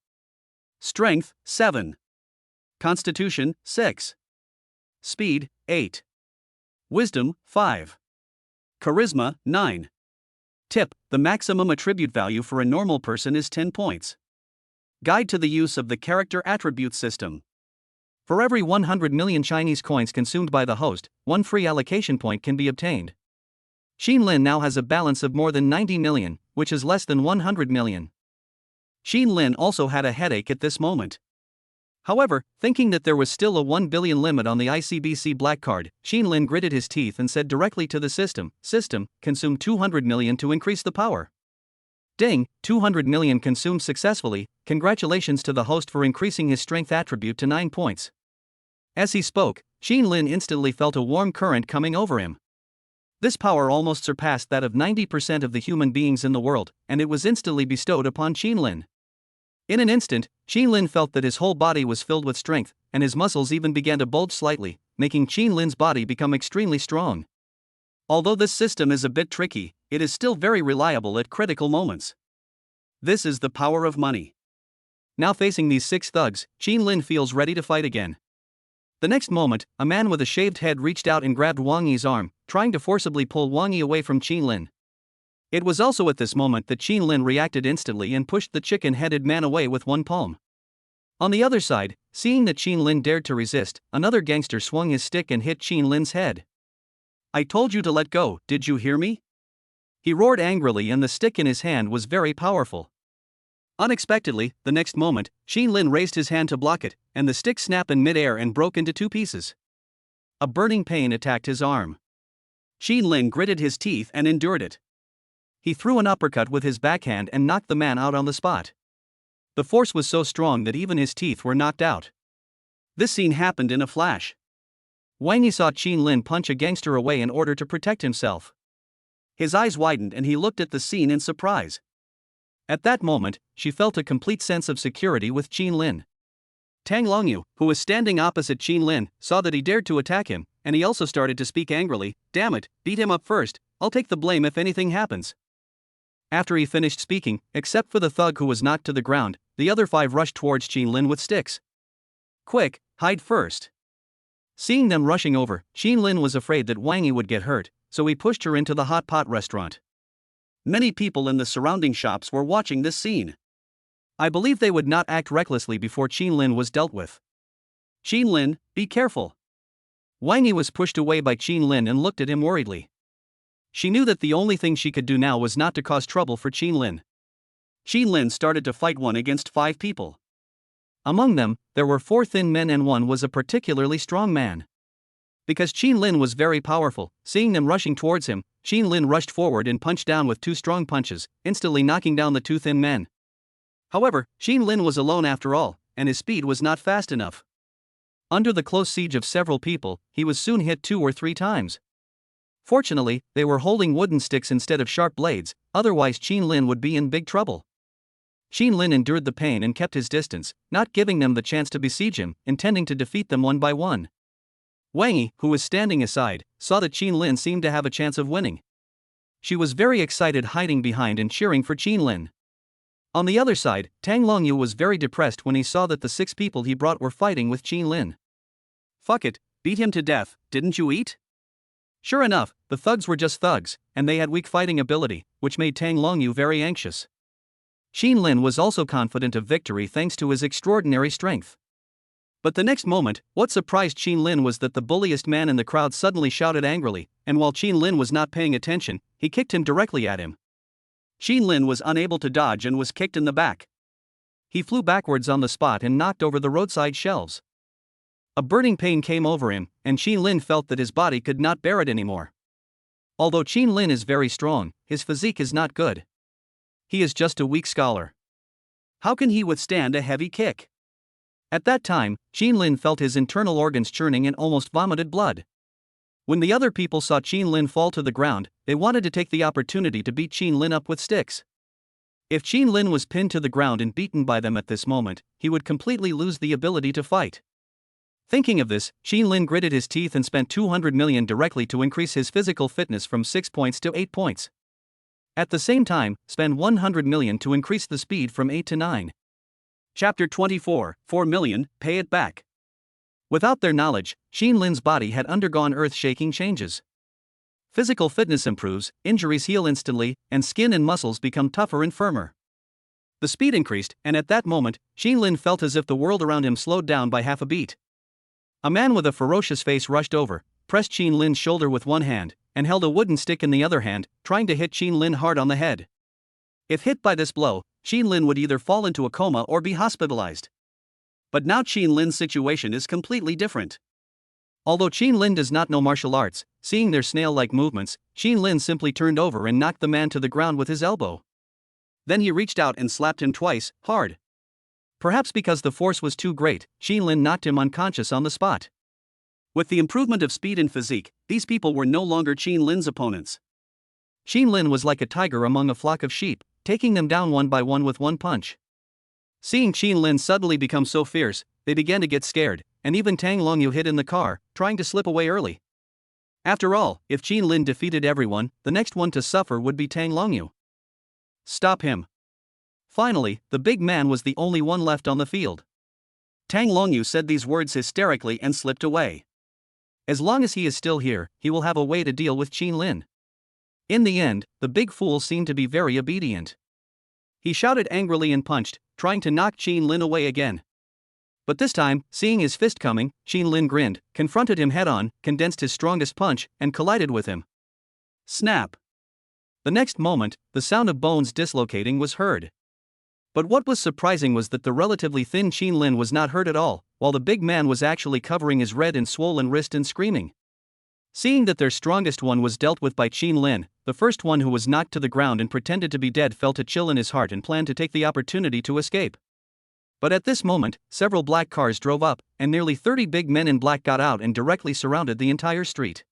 Strength, 7. Constitution, 6. Speed, 8. Wisdom, 5. Charisma, 9. Tip: the maximum attribute value for a normal person is 10 points. Guide to the use of the character attribute system. For every 100 million Chinese coins consumed by the host, 1 free allocation point can be obtained. Qin Lin now has a balance of more than 90 million, which is less than 100 million. Qin Lin also had a headache at this moment. However, thinking that there was still a 1 billion limit on the ICBC black card, Qin Lin gritted his teeth and said directly to the system, "System, consume 200 million to increase the power." Ding, 200 million consumed successfully. Congratulations to the host for increasing his strength attribute to 9 points. As he spoke, Qin Lin instantly felt a warm current coming over him. This power almost surpassed that of 90% of the human beings in the world, and it was instantly bestowed upon Qin Lin. In an instant, Qin Lin felt that his whole body was filled with strength, and his muscles even began to bulge slightly, making Qin Lin's body become extremely strong. Although this system is a bit tricky, it is still very reliable at critical moments. This is the power of money. Now facing these 6 thugs, Qin Lin feels ready to fight again. The next moment, a man with a shaved head reached out and grabbed Wang Yi's arm, trying to forcibly pull Wang Yi away from Qin Lin. It was also at this moment that Qin Lin reacted instantly and pushed the chicken-headed man away with one palm. On the other side, seeing that Qin Lin dared to resist, another gangster swung his stick and hit Qin Lin's head. "I told you to let go, did you hear me?" He roared angrily, and the stick in his hand was very powerful. Unexpectedly, the next moment, Qin Lin raised his hand to block it, and the stick snapped in midair and broke into 2 pieces. A burning pain attacked his arm. Qin Lin gritted his teeth and endured it. He threw an uppercut with his backhand and knocked the man out on the spot. The force was so strong that even his teeth were knocked out. This scene happened in a flash. Wang Yi saw Qin Lin punch a gangster away in order to protect himself. His eyes widened and he looked at the scene in surprise. At that moment, she felt a complete sense of security with Qin Lin. Tang Longyu, who was standing opposite Qin Lin, saw that he dared to attack him, and he also started to speak angrily. "Damn it, beat him up first, I'll take the blame if anything happens." After he finished speaking, except for the thug who was knocked to the ground, the other 5 rushed towards Qin Lin with sticks. "Quick, hide first." Seeing them rushing over, Qin Lin was afraid that Wang Yi would get hurt, so he pushed her into the hot pot restaurant. Many people in the surrounding shops were watching this scene. I believe they would not act recklessly before Qin Lin was dealt with. "Qin Lin, be careful." Wang Yi was pushed away by Qin Lin and looked at him worriedly. She knew that the only thing she could do now was not to cause trouble for Qin Lin. Qin Lin started to fight 1 against 5 people. Among them, there were 4 thin men and 1 was a particularly strong man. Because Qin Lin was very powerful, seeing them rushing towards him, Qin Lin rushed forward and punched down with 2 strong punches, instantly knocking down the 2 thin men. However, Qin Lin was alone after all, and his speed was not fast enough. Under the close siege of several people, he was soon hit 2 or 3 times. Fortunately, they were holding wooden sticks instead of sharp blades, otherwise Qin Lin would be in big trouble. Qin Lin endured the pain and kept his distance, not giving them the chance to besiege him, intending to defeat them one by one. Wang Yi, who was standing aside, saw that Qin Lin seemed to have a chance of winning. She was very excited, hiding behind and cheering for Qin Lin. On the other side, Tang Longyu was very depressed when he saw that the 6 people he brought were fighting with Qin Lin. "Fuck it, beat him to death, didn't you eat?" Sure enough, the thugs were just thugs, and they had weak fighting ability, which made Tang Longyu very anxious. Qin Lin was also confident of victory thanks to his extraordinary strength. But the next moment, what surprised Qin Lin was that the bulliest man in the crowd suddenly shouted angrily, and while Qin Lin was not paying attention, he kicked him directly at him. Qin Lin was unable to dodge and was kicked in the back. He flew backwards on the spot and knocked over the roadside shelves. A burning pain came over him, and Qin Lin felt that his body could not bear it anymore. Although Qin Lin is very strong, his physique is not good. He is just a weak scholar. How can he withstand a heavy kick? At that time, Qin Lin felt his internal organs churning and almost vomited blood. When the other people saw Qin Lin fall to the ground, they wanted to take the opportunity to beat Qin Lin up with sticks. If Qin Lin was pinned to the ground and beaten by them at this moment, he would completely lose the ability to fight. Thinking of this, Qin Lin gritted his teeth and spent 200 million directly to increase his physical fitness from 6 points to 8 points. At the same time, spend 100 million to increase the speed from 8 to 9. Chapter 24, 4 million, pay it back. Without their knowledge, Qin Lin's body had undergone earth-shaking changes. Physical fitness improves, injuries heal instantly, and skin and muscles become tougher and firmer. The speed increased, and at that moment, Qin Lin felt as if the world around him slowed down by half a beat. A man with a ferocious face rushed over, pressed Qin Lin's shoulder with one hand, and held a wooden stick in the other hand, trying to hit Qin Lin hard on the head. If hit by this blow, Qin Lin would either fall into a coma or be hospitalized. But now Qin Lin's situation is completely different. Although Qin Lin does not know martial arts, seeing their snail-like movements, Qin Lin simply turned over and knocked the man to the ground with his elbow. Then he reached out and slapped him twice, hard. Perhaps because the force was too great, Qin Lin knocked him unconscious on the spot. With the improvement of speed and physique, these people were no longer Qin Lin's opponents. Qin Lin was like a tiger among a flock of sheep, taking them down one by one with one punch. Seeing Qin Lin suddenly become so fierce, they began to get scared, and even Tang Longyu hid in the car, trying to slip away early. After all, if Qin Lin defeated everyone, the next one to suffer would be Tang Longyu. Stop him. Finally, the big man was the only one left on the field. Tang Longyu said these words hysterically and slipped away. As long as he is still here, he will have a way to deal with Qin Lin. In the end, the big fool seemed to be very obedient. He shouted angrily and punched, trying to knock Qin Lin away again. But this time, seeing his fist coming, Qin Lin grinned, confronted him head-on, condensed his strongest punch, and collided with him. Snap! The next moment, the sound of bones dislocating was heard. But what was surprising was that the relatively thin Qin Lin was not hurt at all, while the big man was actually covering his red and swollen wrist and screaming. Seeing that their strongest one was dealt with by Qin Lin, the first one who was knocked to the ground and pretended to be dead felt a chill in his heart and planned to take the opportunity to escape. But at this moment, several black cars drove up, and nearly 30 big men in black got out and directly surrounded the entire street.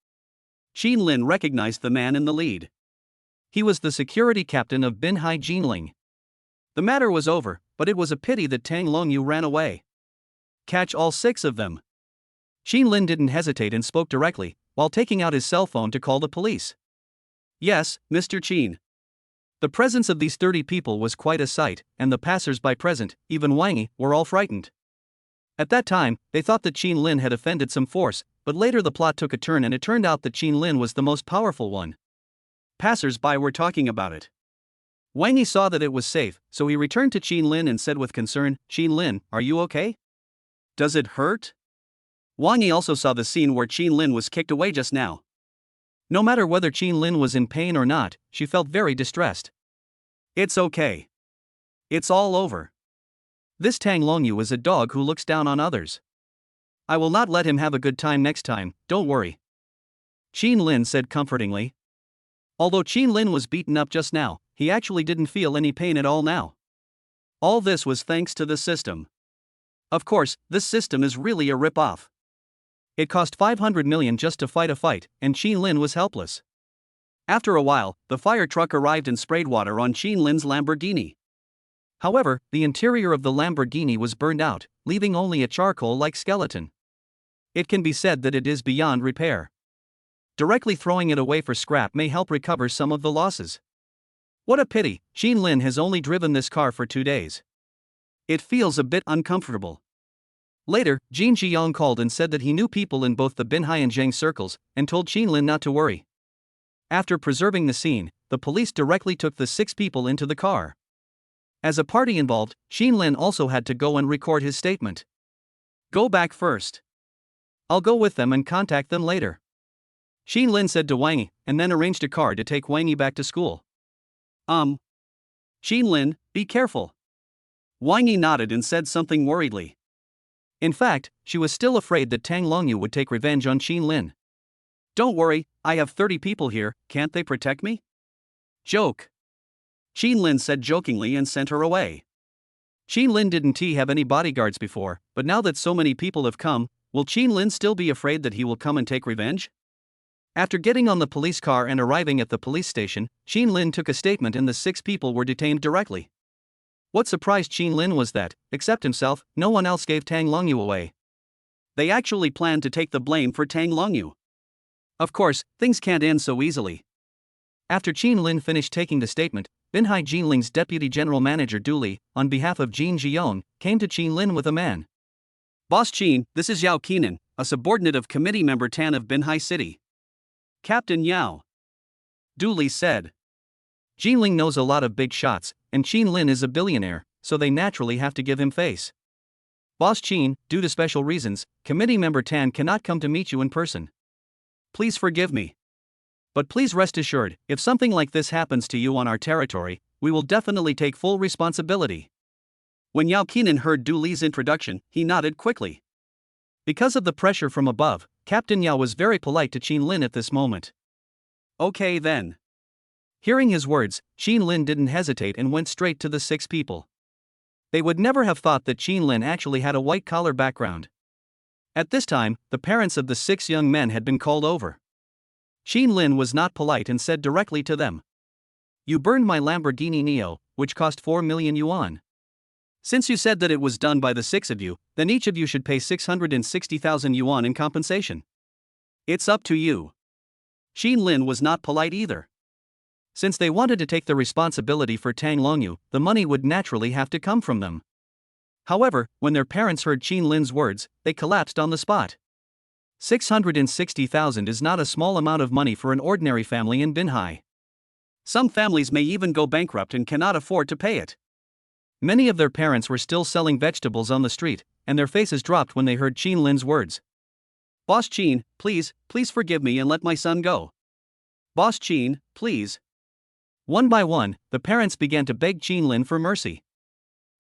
Qin Lin recognized the man in the lead. He was the security captain of Binhai Jinling. The matter was over, but it was a pity that Tang Longyu ran away. Catch all 6 of them. Qin Lin didn't hesitate and spoke directly, while taking out his cell phone to call the police. Yes, Mr. Qin. The presence of these 30 people was quite a sight, and the passers-by present, even Wang Yi, were all frightened. At that time, they thought that Qin Lin had offended some force, but later the plot took a turn and it turned out that Qin Lin was the most powerful one. Passers-by were talking about it. Wang Yi saw that it was safe, so he returned to Qin Lin and said with concern, "Qin Lin, are you okay? Does it hurt?" Wang Yi also saw the scene where Qin Lin was kicked away just now. No matter whether Qin Lin was in pain or not, she felt very distressed. It's okay. It's all over. This Tang Longyu is a dog who looks down on others. I will not let him have a good time next time, don't worry. Qin Lin said comfortingly. Although Qin Lin was beaten up just now, he actually didn't feel any pain at all now. All this was thanks to the system. Of course, this system is really a rip-off. It cost 500 million just to fight a fight, and Qin Lin was helpless. After a while, the fire truck arrived and sprayed water on Qin Lin's Lamborghini. However, the interior of the Lamborghini was burned out, leaving only a charcoal-like skeleton. It can be said that it is beyond repair. Directly throwing it away for scrap may help recover some of the losses. What a pity, Qin Lin has only driven this car for 2 days. It feels a bit uncomfortable. Later, Jin Zhiyong called and said that he knew people in both the Binhai and Zheng circles, and told Qin Lin not to worry. After preserving the scene, the police directly took the 6 people into the car. As a party involved, Qin Lin also had to go and record his statement. Go back first. I'll go with them and contact them later. Qin Lin said to Wang Yi, and then arranged a car to take Wang Yi back to school. Qin Lin, be careful. Wang Yi nodded and said something worriedly. In fact, she was still afraid that Tang Longyu would take revenge on Qin Lin. Don't worry, I have 30 people here, can't they protect me? Joke. Qin Lin said jokingly and sent her away. Qin Lin didn't have any bodyguards before, but now that so many people have come, will Qin Lin still be afraid that he will come and take revenge? After getting on the police car and arriving at the police station, Qin Lin took a statement and the 6 people were detained directly. What surprised Qin Lin was that, except himself, no one else gave Tang Longyu away. They actually planned to take the blame for Tang Longyu. Of course, things can't end so easily. After Qin Lin finished taking the statement, Binhai Jinling's deputy general manager Du Li, on behalf of Jin Jiong, came to Qin Lin with a man. Boss Qin, this is Yao Qinan, a subordinate of committee member Tan of Binhai City. Captain Yao. Du Li said. Jinling knows a lot of big shots, and Qin Lin is a billionaire, so they naturally have to give him face. Boss Qin, due to special reasons, committee member Tan cannot come to meet you in person. Please forgive me. But please rest assured, if something like this happens to you on our territory, we will definitely take full responsibility. When Yao Qinan heard Du Li's introduction, he nodded quickly. Because of the pressure from above, Captain Yao was very polite to Qin Lin at this moment. Okay then. Hearing his words, Qin Lin didn't hesitate and went straight to the 6 people. They would never have thought that Qin Lin actually had a white-collar background. At this time, the parents of the 6 young men had been called over. Qin Lin was not polite and said directly to them. You burned my Lamborghini Neo, which cost 4 million yuan. Since you said that it was done by the 6 of you, then each of you should pay 660,000 yuan in compensation. It's up to you. Qin Lin was not polite either. Since they wanted to take the responsibility for Tang Longyu, the money would naturally have to come from them. However, when their parents heard Qin Lin's words, they collapsed on the spot. 660,000 is not a small amount of money for an ordinary family in Binhai. Some families may even go bankrupt and cannot afford to pay it. Many of their parents were still selling vegetables on the street, and their faces dropped when they heard Qin Lin's words. Boss Qin, please forgive me and let my son go. Boss Qin, please. One by one, the parents began to beg Qin Lin for mercy.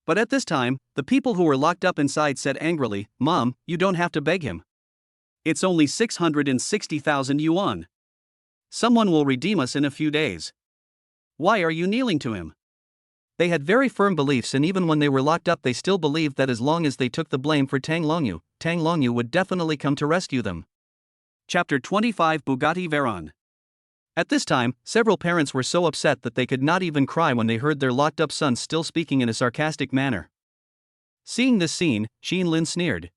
But at this time, the people who were locked up inside said angrily, Mom, you don't have to beg him. It's only 660,000 yuan. Someone will redeem us in a few days. Why are you kneeling to him? They had very firm beliefs, and even when they were locked up they still believed that as long as they took the blame for Tang Longyu would definitely come to rescue them. Chapter 25 Bugatti Veyron. At this time, several parents were so upset that they could not even cry when they heard their locked-up sons still speaking in a sarcastic manner. Seeing this scene, Qin Lin sneered.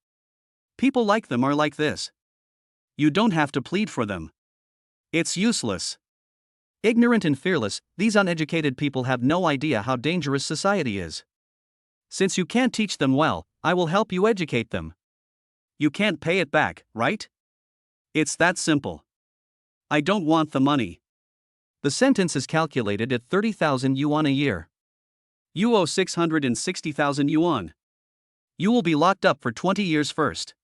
People like them are like this. You don't have to plead for them. It's useless. Ignorant and fearless, these uneducated people have no idea how dangerous society is. Since you can't teach them well, I will help you educate them. You can't pay it back, right? It's that simple. I don't want the money. The sentence is calculated at 30,000 yuan a year. You owe 660,000 yuan. You will be locked up for 20 years first.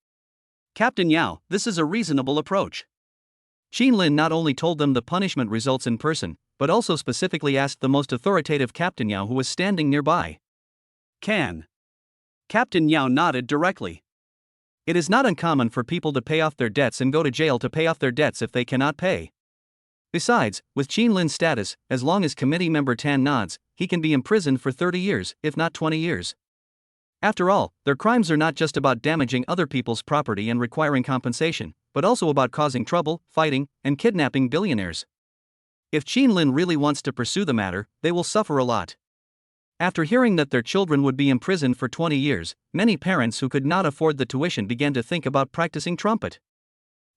Captain Yao, this is a reasonable approach. Qin Lin not only told them the punishment results in person, but also specifically asked the most authoritative Captain Yao who was standing nearby. Can. Captain Yao nodded directly. It is not uncommon for people to pay off their debts and go to jail to pay off their debts if they cannot pay. Besides, with Qin Lin's status, as long as committee member Tan nods, he can be imprisoned for 30 years, if not 20 years. After all, their crimes are not just about damaging other people's property and requiring compensation, but also about causing trouble, fighting, and kidnapping billionaires. If Qin Lin really wants to pursue the matter, they will suffer a lot. After hearing that their children would be imprisoned for 20 years, many parents who could not afford the tuition began to think about practicing trumpet.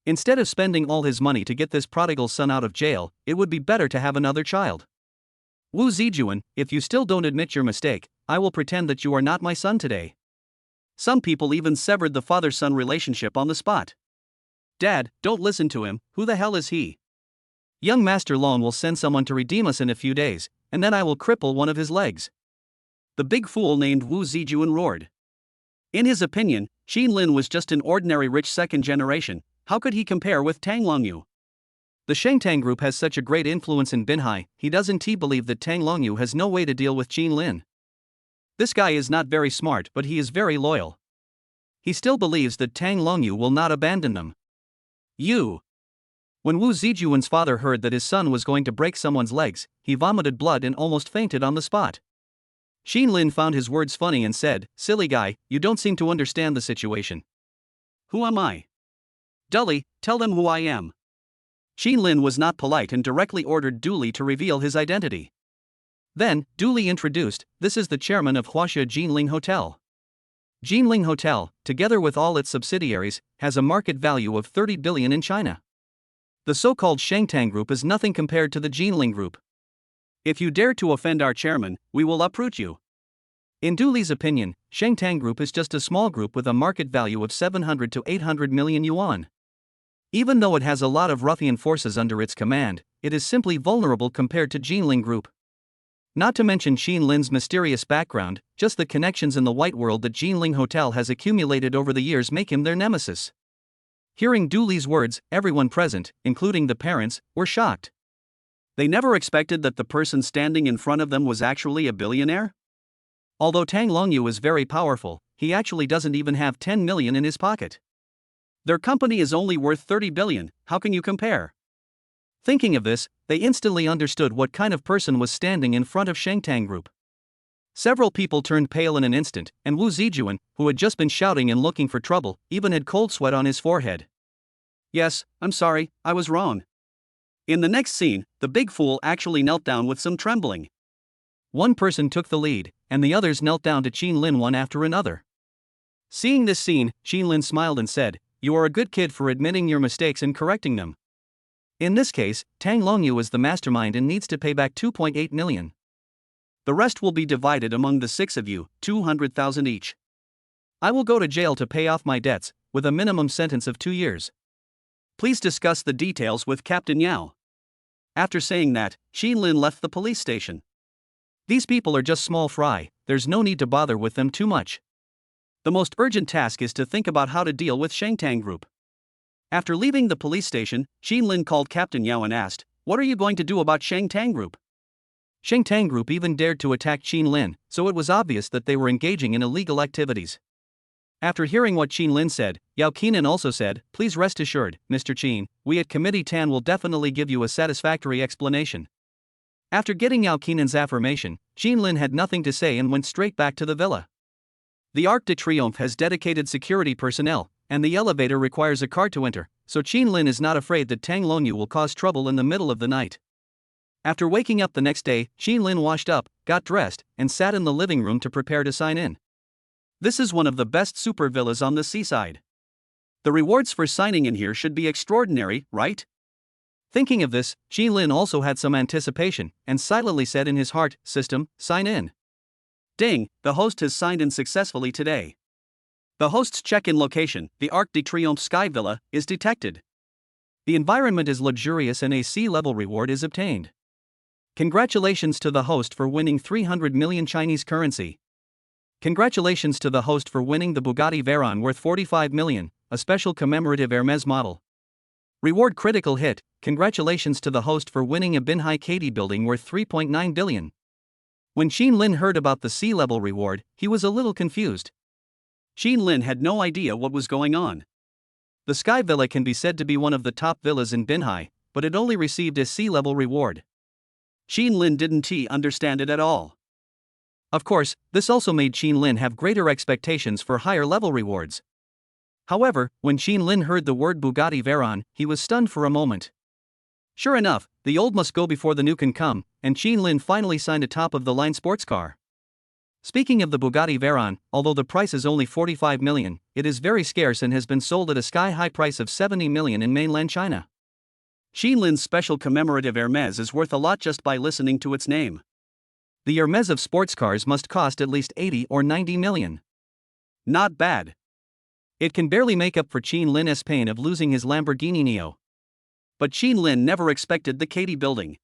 Instead of spending all his money to get this prodigal son out of jail, it would be better to have another child. Wu Zijuan, if you still don't admit your mistake, I will pretend that you are not my son today. Some people even severed the father-son relationship on the spot. Dad, don't listen to him, who the hell is he? Young Master Long will send someone to redeem us in a few days, and then I will cripple one of his legs. The big fool named Wu Zijuan roared. In his opinion, Qin Lin was just an ordinary rich second generation. How could he compare with Tang Longyu? The Shengtang group has such a great influence in Binhai, he doesn't believe that Tang Longyu has no way to deal with Qin Lin. This guy is not very smart, but he is very loyal. He still believes that Tang Longyu will not abandon them. When Wu Zijuan's father heard that his son was going to break someone's legs, he vomited blood and almost fainted on the spot. Qin Lin found his words funny and said, "Silly guy, you don't seem to understand the situation." Who am I? Dully, tell them who I am. Qin Lin was not polite and directly ordered Du Li to reveal his identity. Then, Du Li introduced, "This is the chairman of Huaxia Jinling Hotel." Jinling Hotel, together with all its subsidiaries, has a market value of 30 billion in China. The so-called Shengtang Group is nothing compared to the Jinling Group. If you dare to offend our chairman, we will uproot you. In Du Li's opinion, Shengtang Group is just a small group with a market value of 700 to 800 million yuan. Even though it has a lot of ruffian forces under its command, it is simply vulnerable compared to Jinling Group. Not to mention Xin Lin's mysterious background, just the connections in the white world that Jinling Hotel has accumulated over the years make him their nemesis. Hearing Du Li's words, everyone present, including the parents, were shocked. They never expected that the person standing in front of them was actually a billionaire? Although Tang Longyu is very powerful, he actually doesn't even have 10 million in his pocket. Their company is only worth 30 billion, how can you compare? Thinking of this, they instantly understood what kind of person was standing in front of Shengtang Group. Several people turned pale in an instant, and Wu Zijuan, who had just been shouting and looking for trouble, even had cold sweat on his forehead. Yes, I'm sorry, I was wrong. In the next scene, the big fool actually knelt down with some trembling. One person took the lead, and the others knelt down to Qin Lin one after another. Seeing this scene, Qin Lin smiled and said, "You are a good kid for admitting your mistakes and correcting them." In this case, Tang Longyu is the mastermind and needs to pay back 2.8 million. The rest will be divided among the 6 of you, 200,000 each. I will go to jail to pay off my debts, with a minimum sentence of 2 years. Please discuss the details with Captain Yao. After saying that, Qin Lin left the police station. These people are just small fry, there's no need to bother with them too much. The most urgent task is to think about how to deal with Shengtang Group. After leaving the police station, Qin Lin called Captain Yao and asked, "What are you going to do about Shengtang Group?" Shengtang Group even dared to attack Qin Lin, so it was obvious that they were engaging in illegal activities. After hearing what Qin Lin said, Yao Qinan also said, "Please rest assured, Mr. Qin, we at Committee Tan will definitely give you a satisfactory explanation." After getting Yao Qinan's affirmation, Qin Lin had nothing to say and went straight back to the villa. The Arc de Triomphe has dedicated security personnel, and the elevator requires a card to enter, so Qin Lin is not afraid that Tang Longyu will cause trouble in the middle of the night. After waking up the next day, Qin Lin washed up, got dressed, and sat in the living room to prepare to sign in. This is one of the best super villas on the seaside. The rewards for signing in here should be extraordinary, right? Thinking of this, Qin Lin also had some anticipation, and silently said in his heart, "System, sign in." Ding, the host has signed in successfully today. The host's check-in location, the Arc de Triomphe Sky Villa, is detected. The environment is luxurious and a sea-level reward is obtained. Congratulations to the host for winning 300 million Chinese currency. Congratulations to the host for winning the Bugatti Veyron worth 45 million, a special commemorative Hermes model. Reward critical hit, congratulations to the host for winning a Binhai Katy building worth 3.9 billion. When Qin Lin heard about the sea-level reward, he was a little confused. Qin Lin had no idea what was going on. The Sky Villa can be said to be one of the top villas in Binhai, but it only received a sea-level reward. Qin Lin didn't understand it at all. Of course, this also made Qin Lin have greater expectations for higher-level rewards. However, when Qin Lin heard the word Bugatti Veyron, he was stunned for a moment. Sure enough, the old must go before the new can come, and Qin Lin finally signed a top-of-the-line sports car. Speaking of the Bugatti Veyron, although the price is only 45 million, it is very scarce and has been sold at a sky-high price of 70 million in mainland China. Qin Lin's special commemorative Hermes is worth a lot just by listening to its name. The Hermes of sports cars must cost at least 80 or 90 million. Not bad. It can barely make up for Qin Lin's pain of losing his Lamborghini Neo. But Qin Lin never expected the Katy building.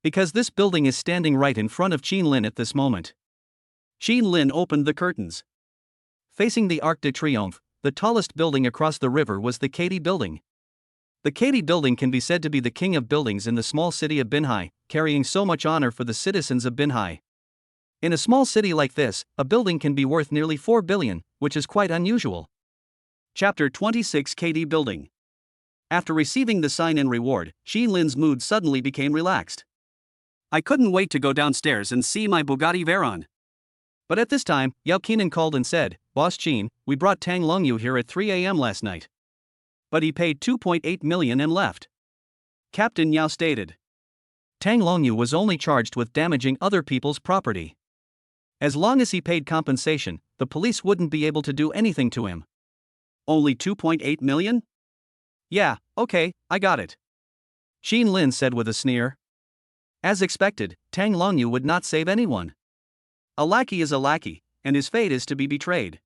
Because this building is standing right in front of Qin Lin at this moment. Qin Lin opened the curtains. Facing the Arc de Triomphe, the tallest building across the river was the Katy building. The Katy building can be said to be the king of buildings in the small city of Binhai, carrying so much honor for the citizens of Binhai. In a small city like this, a building can be worth nearly 4 billion, which is quite unusual. Chapter 26 Katy Building. After receiving the sign-in reward, Qin Lin's mood suddenly became relaxed. I couldn't wait to go downstairs and see my Bugatti Veyron. But at this time, Yao Qinan called and said, "Boss Qin, we brought Tang Longyu here at 3 a.m. last night. But he paid 2.8 million and left." Captain Yao stated. Tang Longyu was only charged with damaging other people's property. As long as he paid compensation, the police wouldn't be able to do anything to him. Only 2.8 million? Yeah, okay, I got it. Xin Lin said with a sneer. As expected, Tang Longyu would not save anyone. A lackey is a lackey, and his fate is to be betrayed.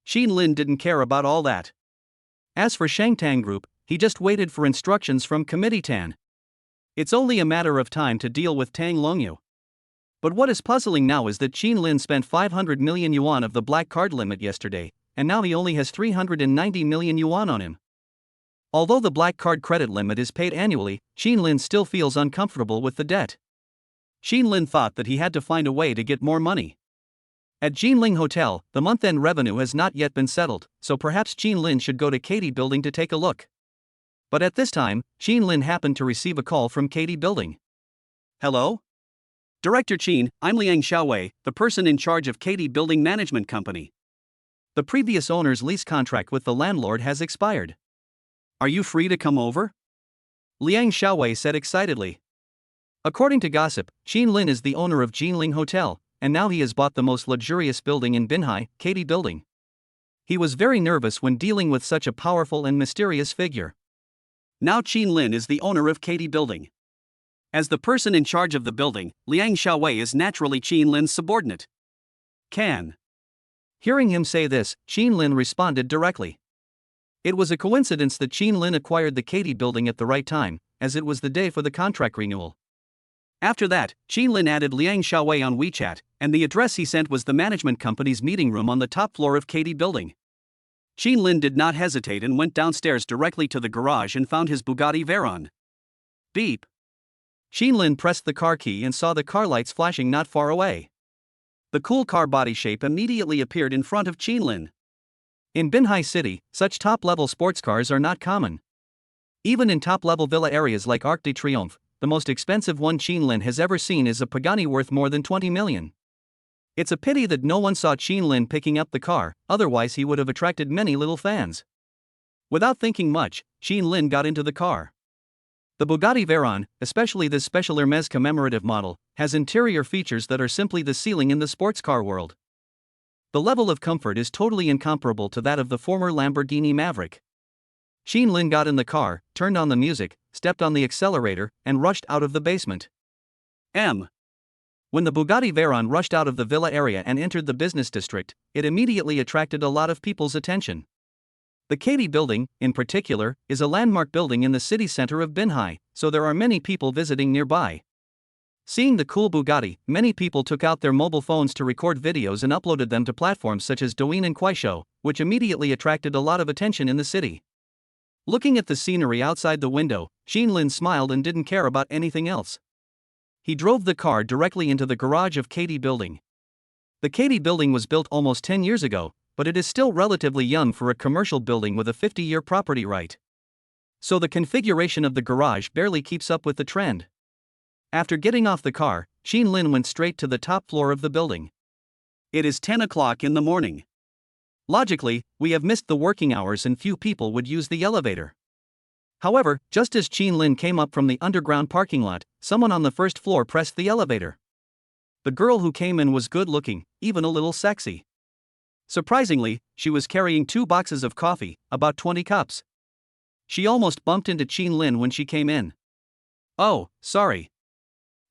Xin Lin didn't care about all that. As for Shang Tang Group, he just waited for instructions from Committee Tan. It's only a matter of time to deal with Tang Longyu. But what is puzzling now is that Xin Lin spent 500 million yuan of the black card limit yesterday, and now he only has 390 million yuan on him. Although the black card credit limit is paid annually, Xin Lin still feels uncomfortable with the debt. Xin Lin thought that he had to find a way to get more money. At Jinling Hotel, the month-end revenue has not yet been settled, so perhaps Xin Lin should go to Katie Building to take a look. But at this time, Xin Lin happened to receive a call from Katie Building. Hello? Director Qin, I'm Liang Xiaowei, the person in charge of Katie Building Management Company. The previous owner's lease contract with the landlord has expired. Are you free to come over? Liang Xiaowei said excitedly. According to gossip, Xin Lin is the owner of Jinling Hotel, and now he has bought the most luxurious building in Binhai, Katie Building. He was very nervous when dealing with such a powerful and mysterious figure. Now Xin Lin is the owner of Katie Building. As the person in charge of the building, Liang Xiaowei is naturally Xin Lin's subordinate. Can. Hearing him say this, Xin Lin responded directly. It was a coincidence that Xin Lin acquired the Katie Building at the right time, as it was the day for the contract renewal. After that, Xin Lin added Liang Xiaowei on WeChat, and the address he sent was the management company's meeting room on the top floor of Katie Building. Xin Lin did not hesitate and went downstairs directly to the garage and found his Bugatti Veyron. Beep. Xin Lin pressed the car key and saw the car lights flashing not far away. The cool car body shape immediately appeared in front of Xin Lin. In Binhai City, such top-level sports cars are not common. Even in top-level villa areas like Arc de Triomphe, the most expensive one Xin Lin has ever seen is a Pagani worth more than 20 million. It's a pity that no one saw Xin Lin picking up the car, otherwise he would have attracted many little fans. Without thinking much, Xin Lin got into the car. The Bugatti Veyron, especially this special Hermès commemorative model, has interior features that are simply the ceiling in the sports car world. The level of comfort is totally incomparable to that of the former Lamborghini Maverick. Xin Lin got in the car, turned on the music, stepped on the accelerator, and rushed out of the basement. When the Bugatti Veyron rushed out of the villa area and entered the business district, it immediately attracted a lot of people's attention. The Katie Building, in particular, is a landmark building in the city center of Binhai, so there are many people visiting nearby. Seeing the cool Bugatti, many people took out their mobile phones to record videos and uploaded them to platforms such as Douyin and Kuaishou, which immediately attracted a lot of attention in the city. Looking at the scenery outside the window, Xin Lin smiled and didn't care about anything else. He drove the car directly into the garage of Katie Building. The Katie Building was built almost 10 years ago, but it is still relatively young for a commercial building with a 50-year property right. So the configuration of the garage barely keeps up with the trend. After getting off the car, Xin Lin went straight to the top floor of the building. It is 10 o'clock in the morning. Logically, we have missed the working hours and few people would use the elevator. However, just as Xin Lin came up from the underground parking lot, someone on the first floor pressed the elevator. The girl who came in was good-looking, even a little sexy. Surprisingly, she was carrying 2 boxes of coffee, about 20 cups. She almost bumped into Xin Lin when she came in. Oh, sorry.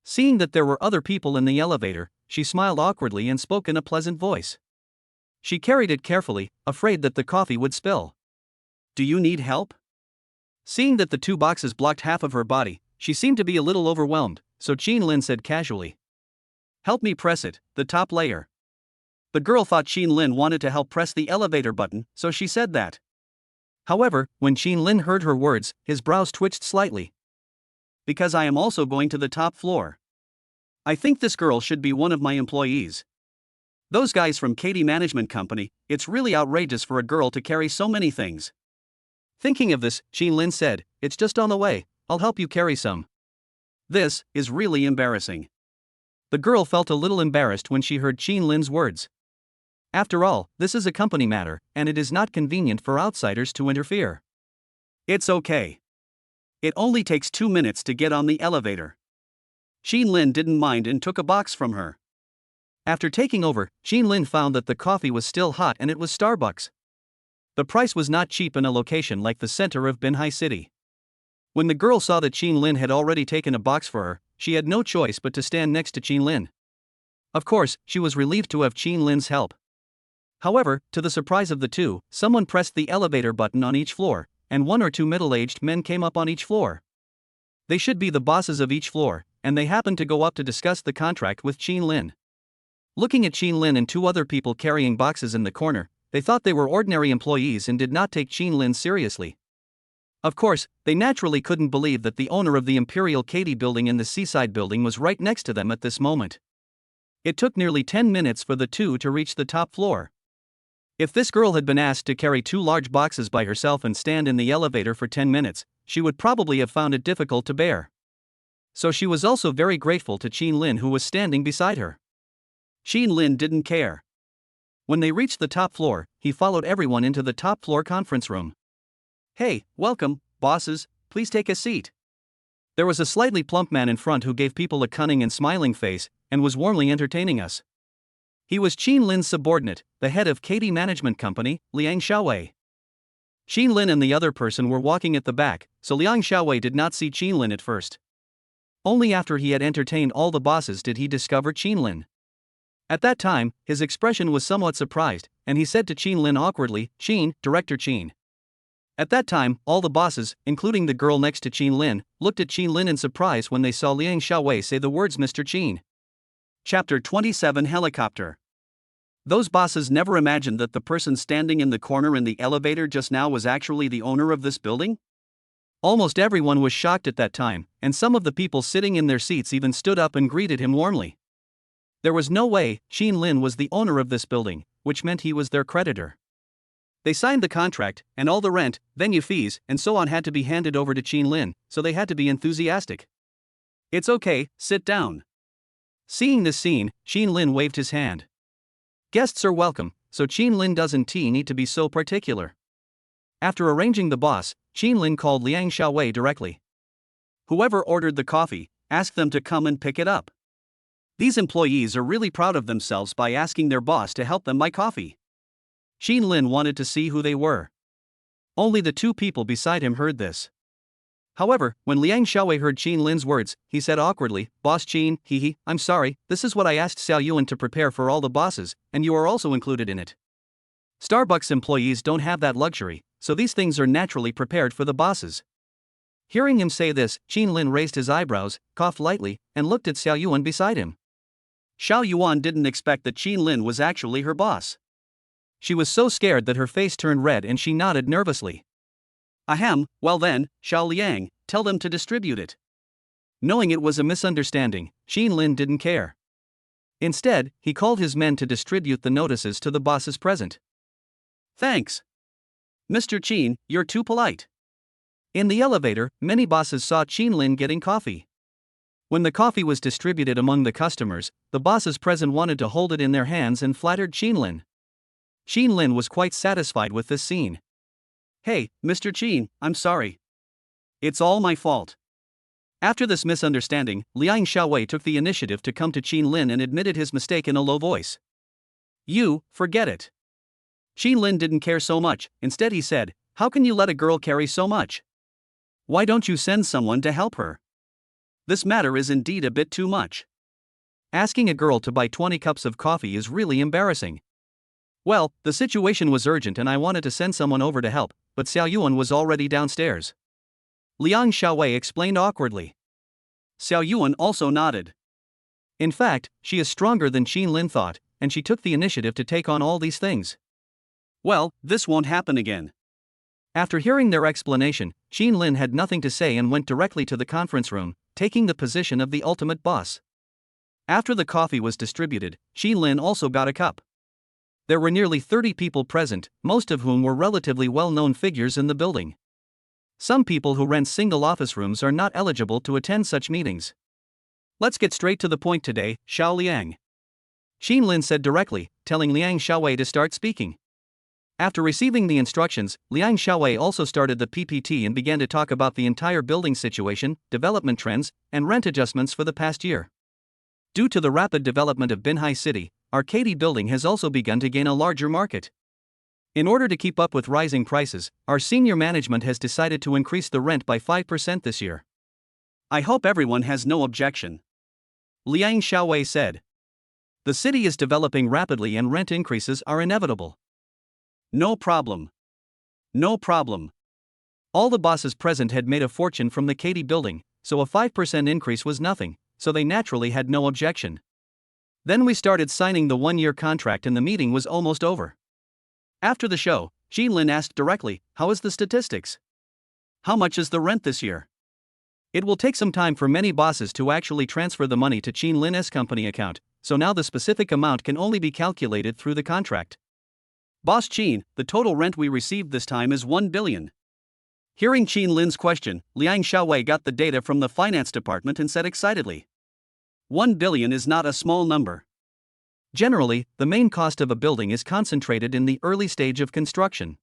Seeing that there were other people in the elevator, she smiled awkwardly and spoke in a pleasant voice. She carried it carefully, afraid that the coffee would spill. Do you need help? Seeing that the 2 boxes blocked half of her body, she seemed to be a little overwhelmed, so Xin Lin said casually. Help me press it, the top layer. The girl thought Xin Lin wanted to help press the elevator button, so she said that. However, when Xin Lin heard her words, his brows twitched slightly. Because I am also going to the top floor. I think this girl should be one of my employees. Those guys from Katie Management Company, it's really outrageous for a girl to carry so many things. Thinking of this, Xin Lin said, "It's just on the way, I'll help you carry some." This is really embarrassing. The girl felt a little embarrassed when she heard Xin Lin's words. After all, this is a company matter, and it is not convenient for outsiders to interfere. It's okay. It only takes 2 minutes to get on the elevator. Xin Lin didn't mind and took a box from her. After taking over, Jean Lin found that the coffee was still hot and it was Starbucks. The price was not cheap in a location like the center of Binhai City. When the girl saw that Jean Lin had already taken a box for her, she had no choice but to stand next to Jean Lin. Of course, she was relieved to have Jean Lin's help. However, to the surprise of the two, someone pressed the elevator button on each floor, and one or two middle-aged men came up on each floor. They should be the bosses of each floor, and they happened to go up to discuss the contract with Jean Lin. Looking at Jean Lin and two other people carrying boxes in the corner, they thought they were ordinary employees and did not take Jean Lin seriously. Of course, they naturally couldn't believe that the owner of the Imperial Katy building in the Seaside building was right next to them at this moment. It took nearly 10 minutes for the two to reach the top floor. If this girl had been asked to carry two large boxes by herself and stand in the elevator for 10 minutes, she would probably have found it difficult to bear. So she was also very grateful to Jean Lin, who was standing beside her. Jean Lin didn't care. When they reached the top floor, he followed everyone into the top floor conference room. "Hey, welcome, bosses, please take a seat." There was a slightly plump man in front who gave people a cunning and smiling face, and was warmly entertaining us. He was Jean Lin's subordinate, the head of Katy Management Company, Liang Xiaowei. Jean Lin and the other person were walking at the back, so Liang Xiaowei did not see Jean Lin at first. Only after he had entertained all the bosses did he discover Jean Lin. At that time, his expression was somewhat surprised, and he said to Jean Lin awkwardly, "Jean, Director Jean." At that time, all the bosses, including the girl next to Jean Lin, looked at Jean Lin in surprise when they saw Liang Xiaowei say the words Mr. Jean. Chapter 27 Helicopter. Those bosses never imagined that the person standing in the corner in the elevator just now was actually the owner of this building? Almost everyone was shocked at that time, and some of the people sitting in their seats even stood up and greeted him warmly. There was no way Jean Lin was the owner of this building, which meant he was their creditor. They signed the contract, and all the rent, venue fees, and so on had to be handed over to Jean Lin, so they had to be enthusiastic. "It's okay, sit down." Seeing this scene, Jean Lin waved his hand. Guests are welcome, so Jean Lin doesn't need to be so particular. After arranging the boss, Jean Lin called Liang Xiaowei directly. "Whoever ordered the coffee, ask them to come and pick it up. These employees are really proud of themselves by asking their boss to help them buy coffee." Jean Lin wanted to see who they were. Only the two people beside him heard this. However, when Liang Xiaowei heard Jean Lin's words, he said awkwardly, "Boss Jean, I'm sorry, this is what I asked Xiao Yuan to prepare for all the bosses, and you are also included in it. Starbucks employees don't have that luxury, so these things are naturally prepared for the bosses." Hearing him say this, Jean Lin raised his eyebrows, coughed lightly, and looked at Xiao Yuan beside him. Xiao Yuan didn't expect that Jean Lin was actually her boss. She was so scared that her face turned red and she nodded nervously. "Ahem, well then, Xiao Liang, tell them to distribute it." Knowing it was a misunderstanding, Jean Lin didn't care. Instead, he called his men to distribute the notices to the bosses present. "Thanks. Mr. Jean, you're too polite." In the elevator, many bosses saw Jean Lin getting coffee. When the coffee was distributed among the customers, the bosses present wanted to hold it in their hands and flattered Jean Lin. Jean Lin was quite satisfied with this scene. "Hey, Mr. Jean, I'm sorry. It's all my fault." After this misunderstanding, Liang Xiaowei took the initiative to come to Jean Lin and admitted his mistake in a low voice. "You, forget it." Jean Lin didn't care so much. Instead he said, "How can you let a girl carry so much? Why don't you send someone to help her? This matter is indeed a bit too much. Asking a girl to buy 20 cups of coffee is really embarrassing." "Well, the situation was urgent and I wanted to send someone over to help, but Xiao Yuan was already downstairs." Liang Xiaowei explained awkwardly. Xiao Yuan also nodded. In fact, she is stronger than Jean Lin thought, and she took the initiative to take on all these things. "Well, this won't happen again." After hearing their explanation, Jean Lin had nothing to say and went directly to the conference room, taking the position of the ultimate boss. After the coffee was distributed, Jean Lin also got a cup. There were nearly 30 people present, most of whom were relatively well-known figures in the building. Some people who rent single office rooms are not eligible to attend such meetings. "Let's get straight to the point today, Xiao Liang," Jean Lin said directly, telling Liang Xiaowei to start speaking. After receiving the instructions, Liang Xiaowei also started the PPT and began to talk about the entire building situation, development trends, and rent adjustments for the past year. Due to the rapid development of Binhai City, our Katy building has also begun to gain a larger market. In order to keep up with rising prices, our senior management has decided to increase the rent by 5% this year. I hope everyone has no objection, Liang Xiaowei said. The city is developing rapidly and rent increases are inevitable. No problem. No problem. All the bosses present had made a fortune from the Katy building, so a 5% increase was nothing, so they naturally had no objection. Then we started signing the one-year contract and the meeting was almost over. After the show, Lin asked directly, "How is the statistics? How much is the rent this year?" It will take some time for many bosses to actually transfer the money to Lin's company account, so now the specific amount can only be calculated through the contract. Boss Qin, the total rent we received this time is 1 billion. Hearing Lin's question, Liang Xiaowei got the data from the finance department and said excitedly, 1 billion is not a small number. Generally, the main cost of a building is concentrated in the early stage of construction.